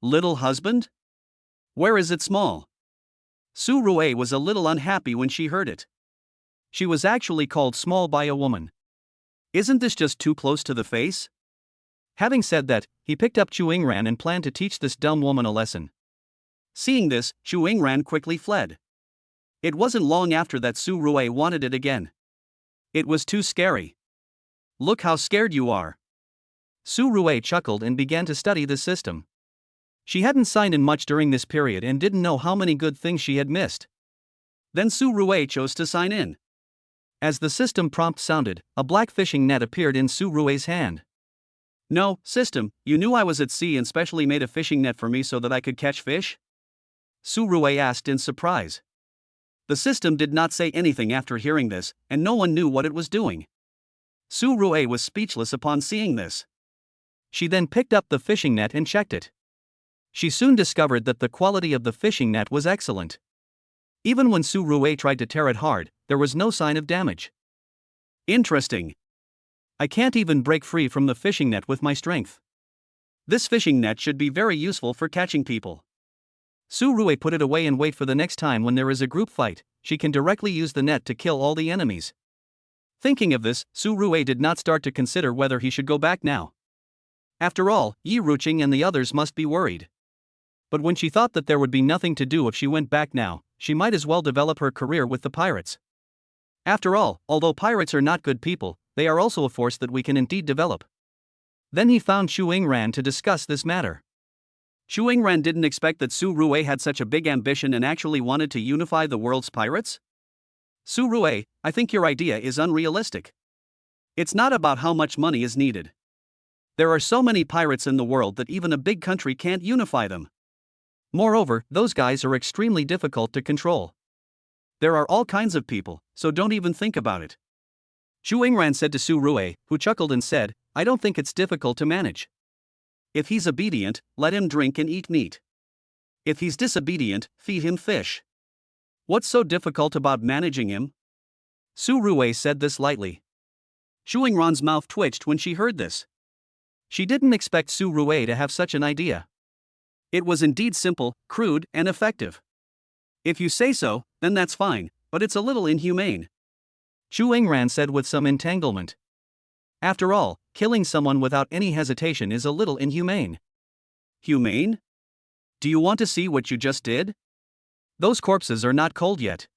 S1: Little husband? Where is it small? Su Rui was a little unhappy when she heard it. She was actually called small by a woman. Isn't this just too close to the face? Having said that, he picked up Xu Yingran and planned to teach this dumb woman a lesson. Seeing this, Xu Yingran quickly fled. It wasn't long after that Su Rui wanted it again. It was too scary. Look how scared you are. Su Rui chuckled and began to study the system. She hadn't signed in much during this period and didn't know how many good things she had missed. Then Su Rui chose to sign in. As the system prompt sounded, a black fishing net appeared in Su Rui's hand. No, system, you knew I was at sea and specially made a fishing net for me so that I could catch fish? Su Rui asked in surprise. The system did not say anything after hearing this, and no one knew what it was doing. Su Rui was speechless upon seeing this. She then picked up the fishing net and checked it. She soon discovered that the quality of the fishing net was excellent. Even when Su Rui tried to tear it hard, there was no sign of damage. Interesting. I can't even break free from the fishing net with my strength. This fishing net should be very useful for catching people. Su Rui put it away and wait for the next time when there is a group fight. She can directly use the net to kill all the enemies. Thinking of this, Su Rui did not start to consider whether he should go back now. After all, Yi Ruqing and the others must be worried. But when she thought that there would be nothing to do if she went back now, she might as well develop her career with the pirates. After all, although pirates are not good people, they are also a force that we can indeed develop. Then he found Xu Yingran to discuss this matter. Xu Yingran didn't expect that Su Rui had such a big ambition and actually wanted to unify the world's pirates. Su Rui, I think your idea is unrealistic. It's not about how much money is needed. There are so many pirates in the world that even a big country can't unify them. Moreover, those guys are extremely difficult to control. There are all kinds of people, so don't even think about it. Xu Yingran said to Su Rui, who chuckled and said, I don't think it's difficult to manage. If he's obedient, let him drink and eat meat. If he's disobedient, feed him fish. What's so difficult about managing him? Su Rui said this lightly. Xu Yingran's mouth twitched when she heard this. She didn't expect Su Rui to have such an idea. It was indeed simple, crude, and effective. If you say so, then that's fine, but it's a little inhumane. Xu Yingran said with some entanglement. After all, killing someone without any hesitation is a little inhumane. Humane? Do you want to see what you just did? Those corpses are not cold yet.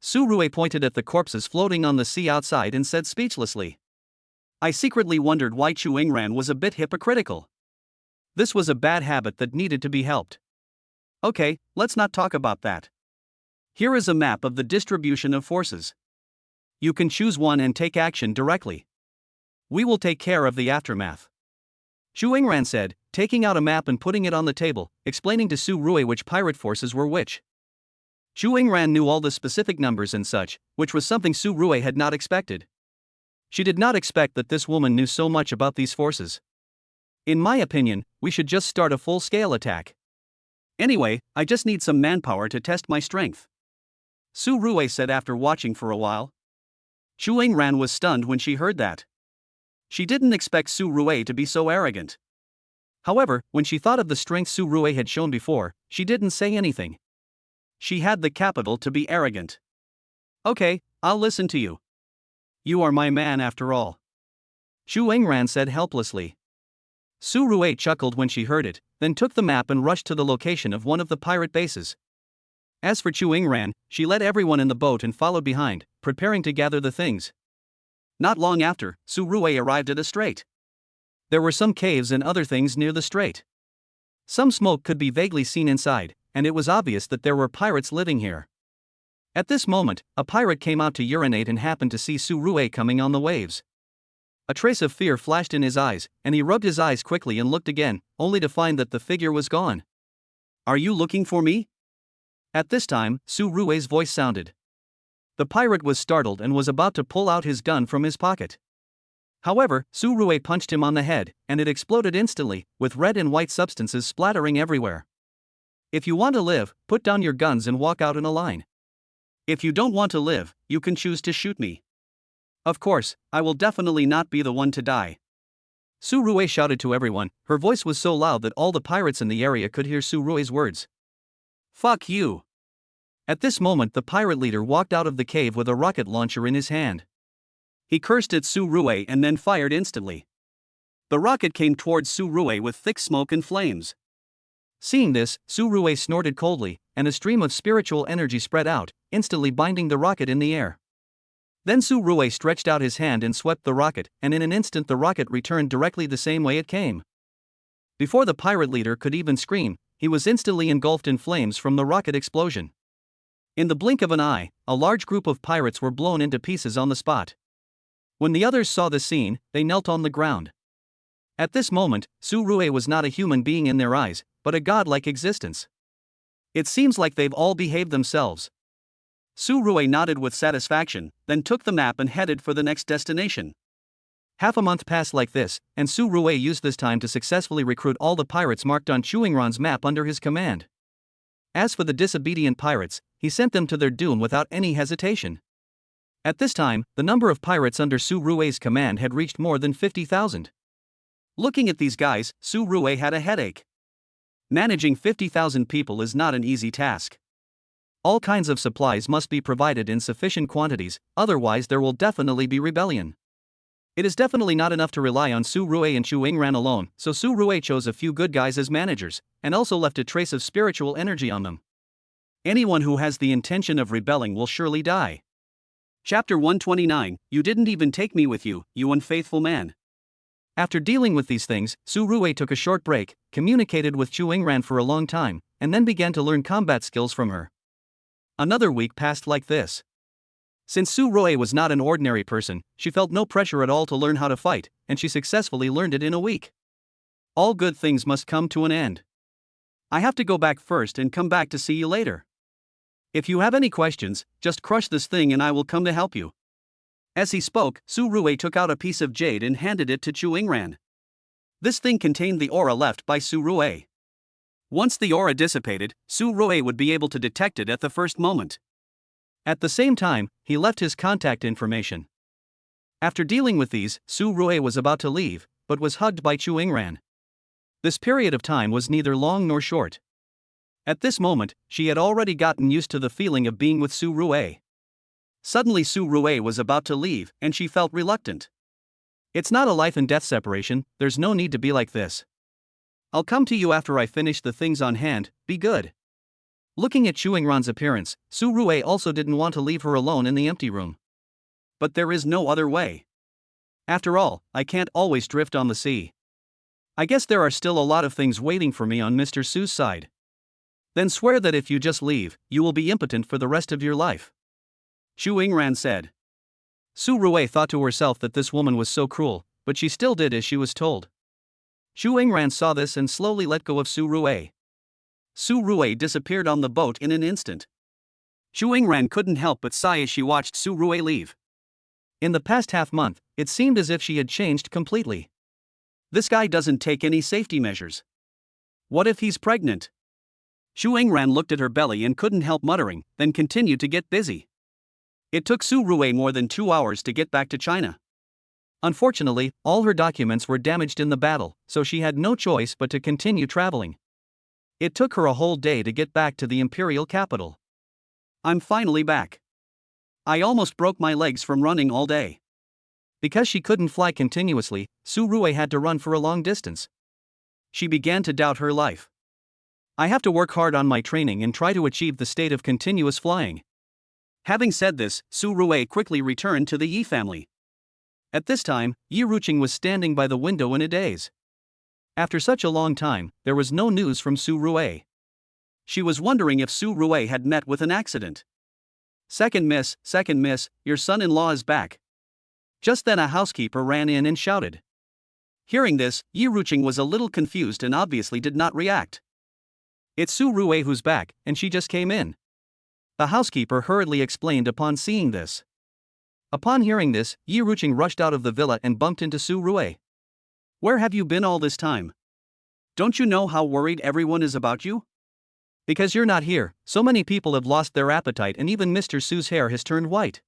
S1: Su Rui pointed at the corpses floating on the sea outside and said speechlessly. I secretly wondered why Xu Yingran was a bit hypocritical. This was a bad habit that needed to be helped. Okay, let's not talk about that. Here is a map of the distribution of forces. You can choose one and take action directly. We will take care of the aftermath. Xu Yingran said, taking out a map and putting it on the table, explaining to Su Rui which pirate forces were which. Chu Yingran knew all the specific numbers and such, which was something Su Rui had not expected. She did not expect that this woman knew so much about these forces. In my opinion, we should just start a full-scale attack. Anyway, I just need some manpower to test my strength, Su Rui said after watching for a while. Chu Yingran was stunned when she heard that. She didn't expect Su Rui to be so arrogant. However, when she thought of the strength Su Rui had shown before, she didn't say anything. She had the capital to be arrogant. Okay, I'll listen to you. You are my man after all, Chu Yingran said helplessly. Su Rui chuckled when she heard it, then took the map and rushed to the location of one of the pirate bases. As for Chu Yingran, she led everyone in the boat and followed behind, preparing to gather the things. Not long after, Su Rui arrived at a strait. There were some caves and other things near the strait. Some smoke could be vaguely seen inside, and it was obvious that there were pirates living here. At this moment, a pirate came out to urinate and happened to see Su Rui coming on the waves. A trace of fear flashed in his eyes, and he rubbed his eyes quickly and looked again, only to find that the figure was gone. Are you looking for me? At this time, Su Rui's voice sounded. The pirate was startled and was about to pull out his gun from his pocket. However, Su Rui punched him on the head, and it exploded instantly, with red and white substances splattering everywhere. If you want to live, put down your guns and walk out in a line. If you don't want to live, you can choose to shoot me. Of course, I will definitely not be the one to die, Su Rui shouted to everyone. Her voice was so loud that all the pirates in the area could hear Su Rui's words. Fuck you. At this moment, the pirate leader walked out of the cave with a rocket launcher in his hand. He cursed at Su Rui and then fired instantly. The rocket came towards Su Rui with thick smoke and flames. Seeing this, Su Rui snorted coldly, and a stream of spiritual energy spread out, instantly binding the rocket in the air. Then Su Rui stretched out his hand and swept the rocket, and in an instant the rocket returned directly the same way it came. Before the pirate leader could even scream, he was instantly engulfed in flames from the rocket explosion. In the blink of an eye, a large group of pirates were blown into pieces on the spot. When the others saw the scene, they knelt on the ground. At this moment, Su Rui was not a human being in their eyes, but a godlike existence. It seems like they've all behaved themselves. Su Rui nodded with satisfaction, then took the map and headed for the next destination. Half a month passed like this, and Su Rui used this time to successfully recruit all the pirates marked on Chu Yingran's map under his command. As for the disobedient pirates, he sent them to their doom without any hesitation. At this time, the number of pirates under Su Rui's command had reached more than 50,000. Looking at these guys, Su Rui had a headache. Managing 50,000 people is not an easy task. All kinds of supplies must be provided in sufficient quantities, otherwise there will definitely be rebellion. It is definitely not enough to rely on Su Rui and Chu Yingran alone, so Su Rui chose a few good guys as managers, and also left a trace of spiritual energy on them. Anyone who has the intention of rebelling will surely die. Chapter 129, You didn't even take me with you, you unfaithful man. After dealing with these things, Su Rui took a short break, communicated with Chu Yingran for a long time, and then began to learn combat skills from her. Another week passed like this. Since Su Rui was not an ordinary person, she felt no pressure at all to learn how to fight, and she successfully learned it in a week. All good things must come to an end. I have to go back first and come back to see you later. If you have any questions, just crush this thing and I will come to help you. As he spoke, Su Rui took out a piece of jade and handed it to Chu Yingran. This thing contained the aura left by Su Rui. Once the aura dissipated, Su Rui would be able to detect it at the first moment. At the same time, he left his contact information. After dealing with these, Su Rui was about to leave, but was hugged by Chu Yingran. This period of time was neither long nor short. At this moment, she had already gotten used to the feeling of being with Su Rui. Suddenly Su Rui was about to leave, and she felt reluctant. It's not a life and death separation, there's no need to be like this. I'll come to you after I finish the things on hand, be good. Looking at Chu Yingran's appearance, Su Rui also didn't want to leave her alone in the empty room. But there is no other way. After all, I can't always drift on the sea. I guess there are still a lot of things waiting for me on Mr. Su's side. Then swear that if you just leave, you will be impotent for the rest of your life, Chu Yingran said. Su Rui thought to herself that this woman was so cruel, but she still did as she was told. Xu Yingran saw this and slowly let go of Su Rui. Su Rui disappeared on the boat in an instant. Xu Yingran couldn't help but sigh as she watched Su Rui leave. In the past half-month, it seemed as if she had changed completely. This guy doesn't take any safety measures. What if he's pregnant? Xu Yingran looked at her belly and couldn't help muttering, then continued to get busy. It took Su Rui more than 2 hours to get back to China. Unfortunately, all her documents were damaged in the battle, so she had no choice but to continue traveling. It took her a whole day to get back to the imperial capital. I'm finally back. I almost broke my legs from running all day. Because she couldn't fly continuously, Su Rui had to run for a long distance. She began to doubt her life. I have to work hard on my training and try to achieve the state of continuous flying. Having said this, Su Rui quickly returned to the Yi family. At this time, Yi Ruqing was standing by the window in a daze. After such a long time, there was no news from Su Rui. She was wondering if Su Rui had met with an accident. Second miss, your son-in-law is back. Just then a housekeeper ran in and shouted. Hearing this, Yi Ruqing was a little confused and obviously did not react. It's Su Rui who's back, and she just came in. The housekeeper hurriedly explained upon seeing this. Upon hearing this, Yi Ruqing rushed out of the villa and bumped into Su Rui. Where have you been all this time? Don't you know how worried everyone is about you? Because you're not here, so many people have lost their appetite and even Mr. Su's hair has turned white.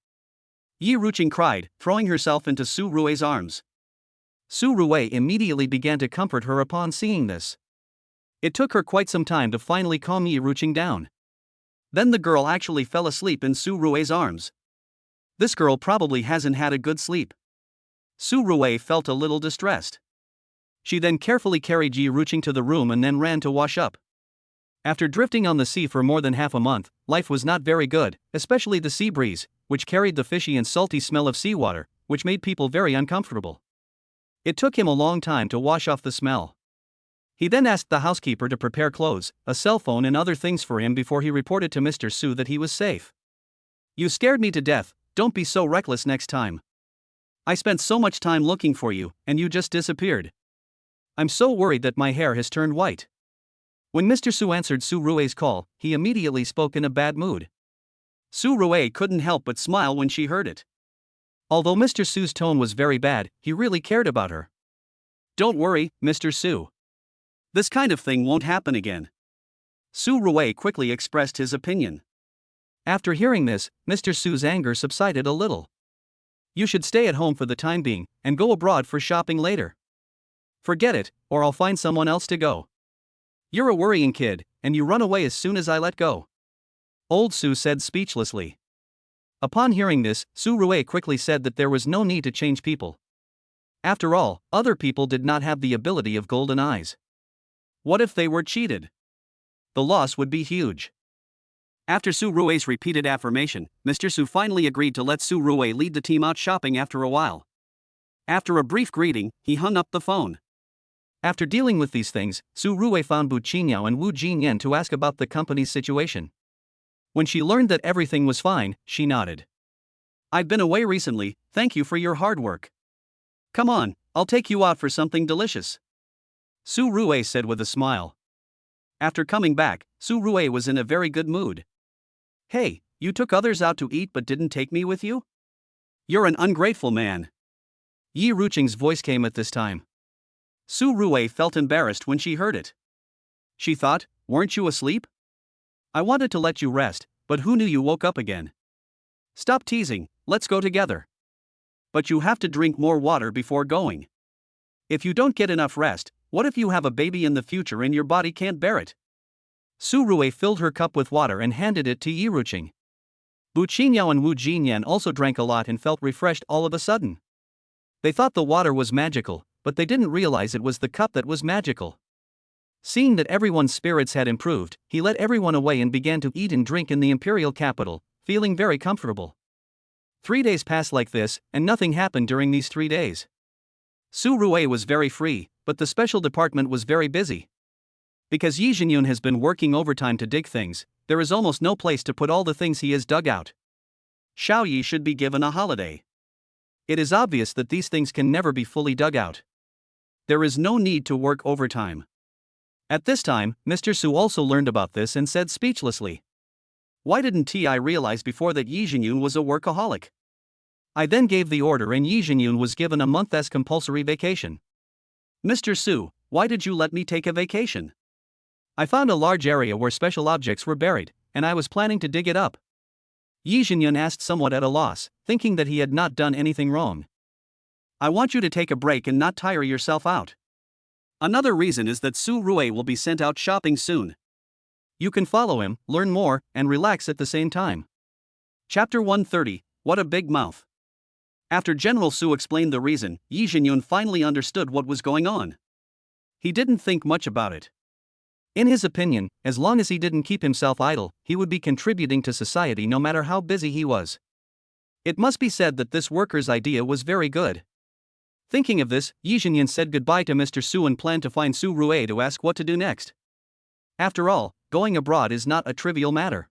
S1: Yi Ruqing cried, throwing herself into Su Rui's arms. Su Rui immediately began to comfort her upon seeing this. It took her quite some time to finally calm Yi Ruqing down. Then the girl actually fell asleep in Su Rui's arms. This girl probably hasn't had a good sleep. Su Rui felt a little distressed. She then carefully carried Yi Ruqing to the room and then ran to wash up. After drifting on the sea for more than half a month, life was not very good, especially the sea breeze, which carried the fishy and salty smell of seawater, which made people very uncomfortable. It took him a long time to wash off the smell. He then asked the housekeeper to prepare clothes, a cell phone and other things for him before he reported to Mr. Su that he was safe. You scared me to death, don't be so reckless next time. I spent so much time looking for you, and you just disappeared. I'm so worried that my hair has turned white. When Mr. Su answered Su Rui's call, he immediately spoke in a bad mood. Su Rui couldn't help but smile when she heard it. Although Mr. Su's tone was very bad, he really cared about her. Don't worry, Mr. Su. This kind of thing won't happen again. Su Rui quickly expressed his opinion. After hearing this, Mr. Su's anger subsided a little. You should stay at home for the time being, and go abroad for shopping later. Forget it, or I'll find someone else to go. You're a worrying kid, and you run away as soon as I let go. Old Su said speechlessly. Upon hearing this, Su Rui quickly said that there was no need to change people. After all, other people did not have the ability of golden eyes. What if they were cheated? The loss would be huge. After Su Rui's repeated affirmation, Mr. Su finally agreed to let Su Rui lead the team out shopping after a while. After a brief greeting, he hung up the phone. After dealing with these things, Su Rui found Bu Qingyao and Wu Jinyan to ask about the company's situation. When she learned that everything was fine, she nodded. I've been away recently, thank you for your hard work. Come on, I'll take you out for something delicious. Su Rui said with a smile. After coming back, Su Rui was in a very good mood. Hey, you took others out to eat but didn't take me with you? You're an ungrateful man. Yi Ruqing's voice came at this time. Su Rui felt embarrassed when she heard it. She thought, weren't you asleep? I wanted to let you rest, but who knew you woke up again? Stop teasing, let's go together. But you have to drink more water before going. If you don't get enough rest, what if you have a baby in the future and your body can't bear it? Su Rui filled her cup with water and handed it to Yi Ruqing. Bu Qingyao and Wu Jinyan also drank a lot and felt refreshed all of a sudden. They thought the water was magical, but they didn't realize it was the cup that was magical. Seeing that everyone's spirits had improved, he led everyone away and began to eat and drink in the imperial capital, feeling very comfortable. 3 days passed like this, and nothing happened during these 3 days. Su Rui was very free, but the special department was very busy. Because Yi Jinyun has been working overtime to dig things, there is almost no place to put all the things he has dug out. Xiao Yi should be given a holiday. It is obvious that these things can never be fully dug out. there is no need to work overtime. At this time, Mr. Su also learned about this and said speechlessly, "Why didn't I realize before that Yi Jinyun was a workaholic?" I then gave the order and Yi Jinyun was given a month's compulsory vacation. "Mr. Su, why did you let me take a vacation?" "I found a large area where special objects were buried, and I was planning to dig it up." Yi Jinyun asked, somewhat at a loss, thinking that he had not done anything wrong. "I want you to take a break and not tire yourself out. Another reason is that Su Rui will be sent out shopping soon. You can follow him, learn more, and relax at the same time." Chapter 130, What a Big Mouth. After General Su explained the reason, Yi Jinyun finally understood what was going on. He didn't think much about it. In his opinion, as long as he didn't keep himself idle, he would be contributing to society no matter how busy he was. It must be said that this worker's idea was very good. Thinking of this, Yi Jinyun said goodbye to Mr. Su and planned to find Su Rui to ask what to do next. After all, going abroad is not a trivial matter.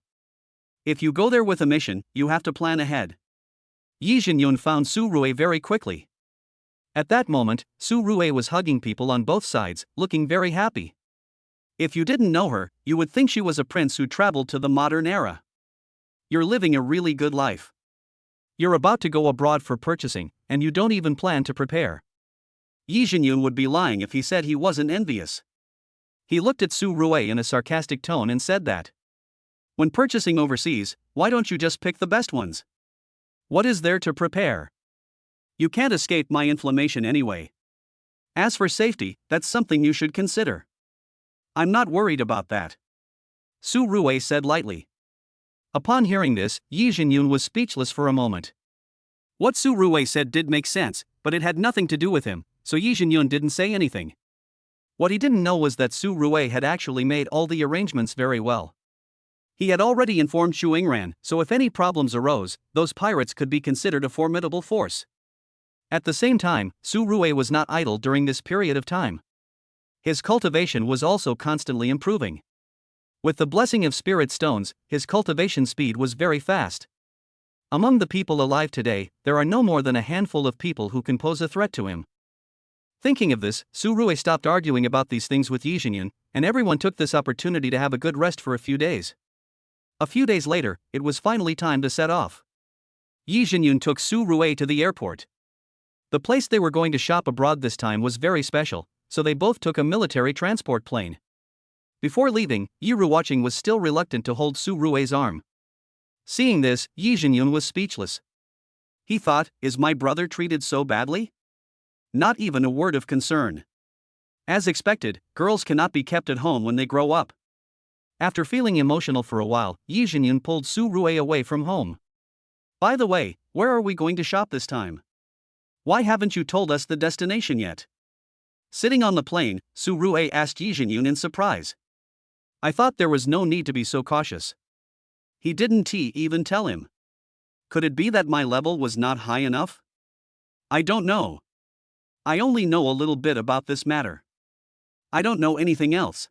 S1: If you go there with a mission, you have to plan ahead. Yi Jinyun found Su Rui very quickly. At that moment, Su Rui was hugging people on both sides, looking very happy. If you didn't know her, you would think she was a prince who traveled to the modern era. You're living a really good life. You're about to go abroad for purchasing, and you don't even plan to prepare. Yi Jinyun would be lying if he said he wasn't envious. He looked at Su Rui in a sarcastic tone and said that, "When purchasing overseas, why don't you just pick the best ones? What is there to prepare? You can't escape my inflammation anyway. As for safety, that's something you should consider. I'm not worried about that," Su Rui said lightly. Upon hearing this, Yi Jinyun was speechless for a moment. What Su Rui said did make sense, but it had nothing to do with him, so Yi Jinyun didn't say anything. What he didn't know was that Su Rui had actually made all the arrangements very well. He had already informed Xu Yingran, so if any problems arose, those pirates could be considered a formidable force. At the same time, Su Rui was not idle during this period of time. His cultivation was also constantly improving. With the blessing of spirit stones, his cultivation speed was very fast. Among the people alive today, there are no more than a handful of people who can pose a threat to him. Thinking of this, Su Rui stopped arguing about these things with Yi Jinyun, and everyone took this opportunity to have a good rest for a few days. A few days later, it was finally time to set off. Yi Jinyun took Su Rui to the airport. The place they were going to shop abroad this time was very special, so they both took a military transport plane. Before leaving, Yi Ruoqing was still reluctant to hold Su Rui's arm. Seeing this, Yi Jinyun was speechless. He thought, is my brother treated so badly? Not even a word of concern. As expected, girls cannot be kept at home when they grow up. After feeling emotional for a while, Yi Jinyun pulled Su Rui away from home. "By the way, where are we going to shop this time? Why haven't you told us the destination yet?" Sitting on the plane, Su Rui asked Yi Jinyun in surprise. "I thought there was no need to be so cautious." He didn't even tell him. Could it be that my level was not high enough? I don't know. I only know a little bit about this matter. I don't know anything else.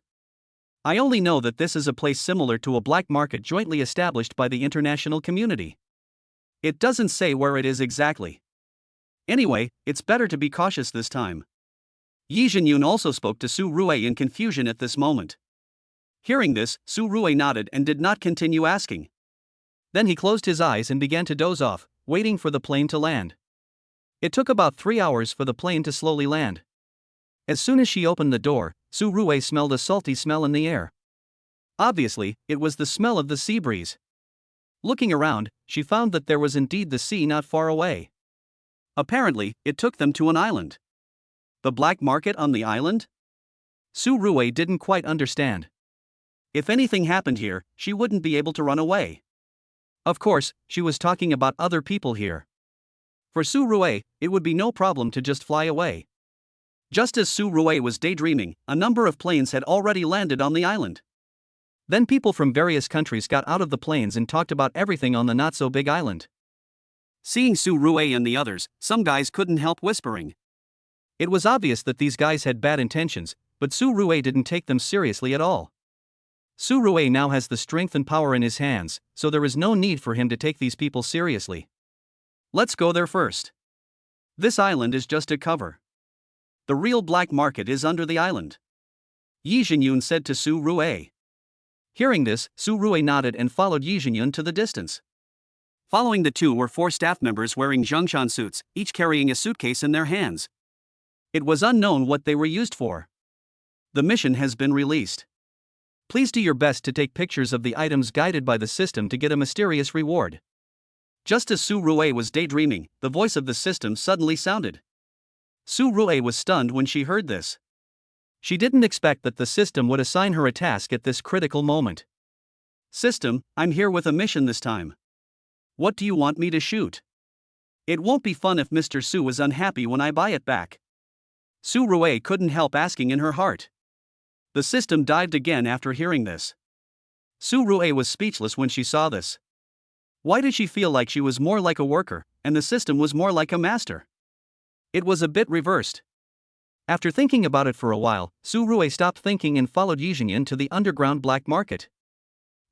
S1: I only know that this is a place similar to a black market jointly established by the international community. It doesn't say where it is exactly. Anyway, it's better to be cautious this time. Yi Jinyun also spoke to Su Rui in confusion at this moment. Hearing this, Su Rui nodded and did not continue asking. Then he closed his eyes and began to doze off, waiting for the plane to land. It took about 3 hours for the plane to slowly land. As soon as she opened the door, Su Rui smelled a salty smell in the air. Obviously, it was the smell of the sea breeze. Looking around, she found that there was indeed the sea not far away. Apparently, it took them to an island. The black market on the island? Su Rui didn't quite understand. If anything happened here, she wouldn't be able to run away. Of course, she was talking about other people here. For Su Rui, it would be no problem to just fly away. Just as Su Rui was daydreaming, a number of planes had already landed on the island. Then people from various countries got out of the planes and talked about everything on the not-so-big island. Seeing Su Rui and the others, some guys couldn't help whispering. It was obvious that these guys had bad intentions, but Su Rui didn't take them seriously at all. Su Rui now has the strength and power in his hands, so there is no need for him to take these people seriously. Let's go there first. This island is just a cover. The real black market is under the island, Yi Jinyun said to Su Rue. Hearing this, Su Rue nodded and followed Yi Jinyun to the distance. Following the two were 4 staff members wearing Zhongshan suits, each carrying a suitcase in their hands. It was unknown what they were used for. The mission has been released. Please do your best to take pictures of the items guided by the system to get a mysterious reward. Just as Su Rue was daydreaming, the voice of the system suddenly sounded. Su Rue was stunned when she heard this. She didn't expect that the system would assign her a task at this critical moment. System, I'm here with a mission this time. What do you want me to shoot? It won't be fun if Mr. Su is unhappy when I buy it back. Su Rue couldn't help asking in her heart. The system dived again after hearing this. Su Rue was speechless when she saw this. Why did she feel like she was more like a worker, and the system was more like a master? It was a bit reversed. After thinking about it for a while, Su Rue stopped thinking and followed Yi Jinyun to the underground black market.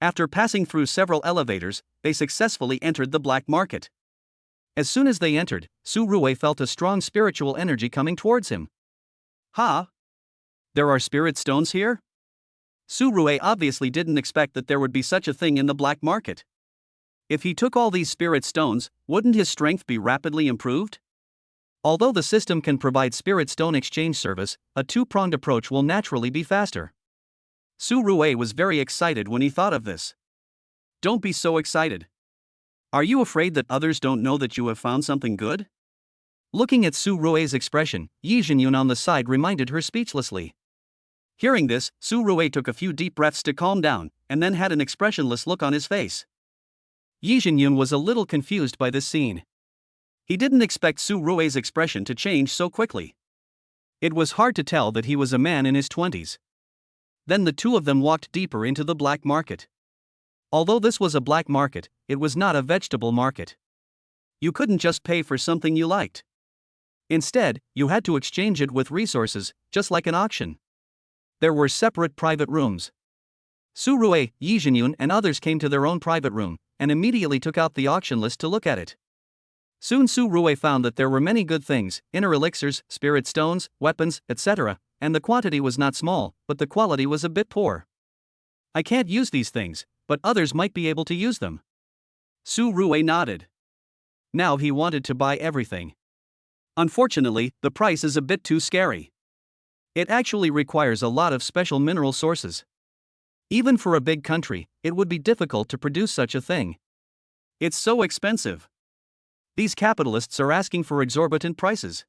S1: After passing through several elevators, they successfully entered the black market. As soon as they entered, Su Rue felt a strong spiritual energy coming towards him. Huh? There are spirit stones here? Su Rue obviously didn't expect that there would be such a thing in the black market. If he took all these spirit stones, wouldn't his strength be rapidly improved? Although the system can provide spirit stone exchange service, a two-pronged approach will naturally be faster. Su Rue was very excited when he thought of this. Don't be so excited. Are you afraid that others don't know that you have found something good? Looking at Su Rue's expression, Yi Jinyun on the side reminded her speechlessly. Hearing this, Su Rue took a few deep breaths to calm down, and then had an expressionless look on his face. Yi Jinyun was a little confused by this scene. He didn't expect Su Rue's expression to change so quickly. It was hard to tell that he was a man in his 20s. Then the two of them walked deeper into the black market. Although this was a black market, it was not a vegetable market. You couldn't just pay for something you liked. Instead, you had to exchange it with resources, just like an auction. There were separate private rooms. Su Rue, Yi Jinyun and others came to their own private room, and immediately took out the auction list to look at it. Soon Su Rue found that there were many good things, inner elixirs, spirit stones, weapons, etc., and the quantity was not small, but the quality was a bit poor. I can't use these things, but others might be able to use them. Su Rue nodded. Now he wanted to buy everything. Unfortunately, the price is a bit too scary. It actually requires a lot of special mineral sources. Even for a big country, it would be difficult to produce such a thing. It's so expensive. These capitalists are asking for exorbitant prices.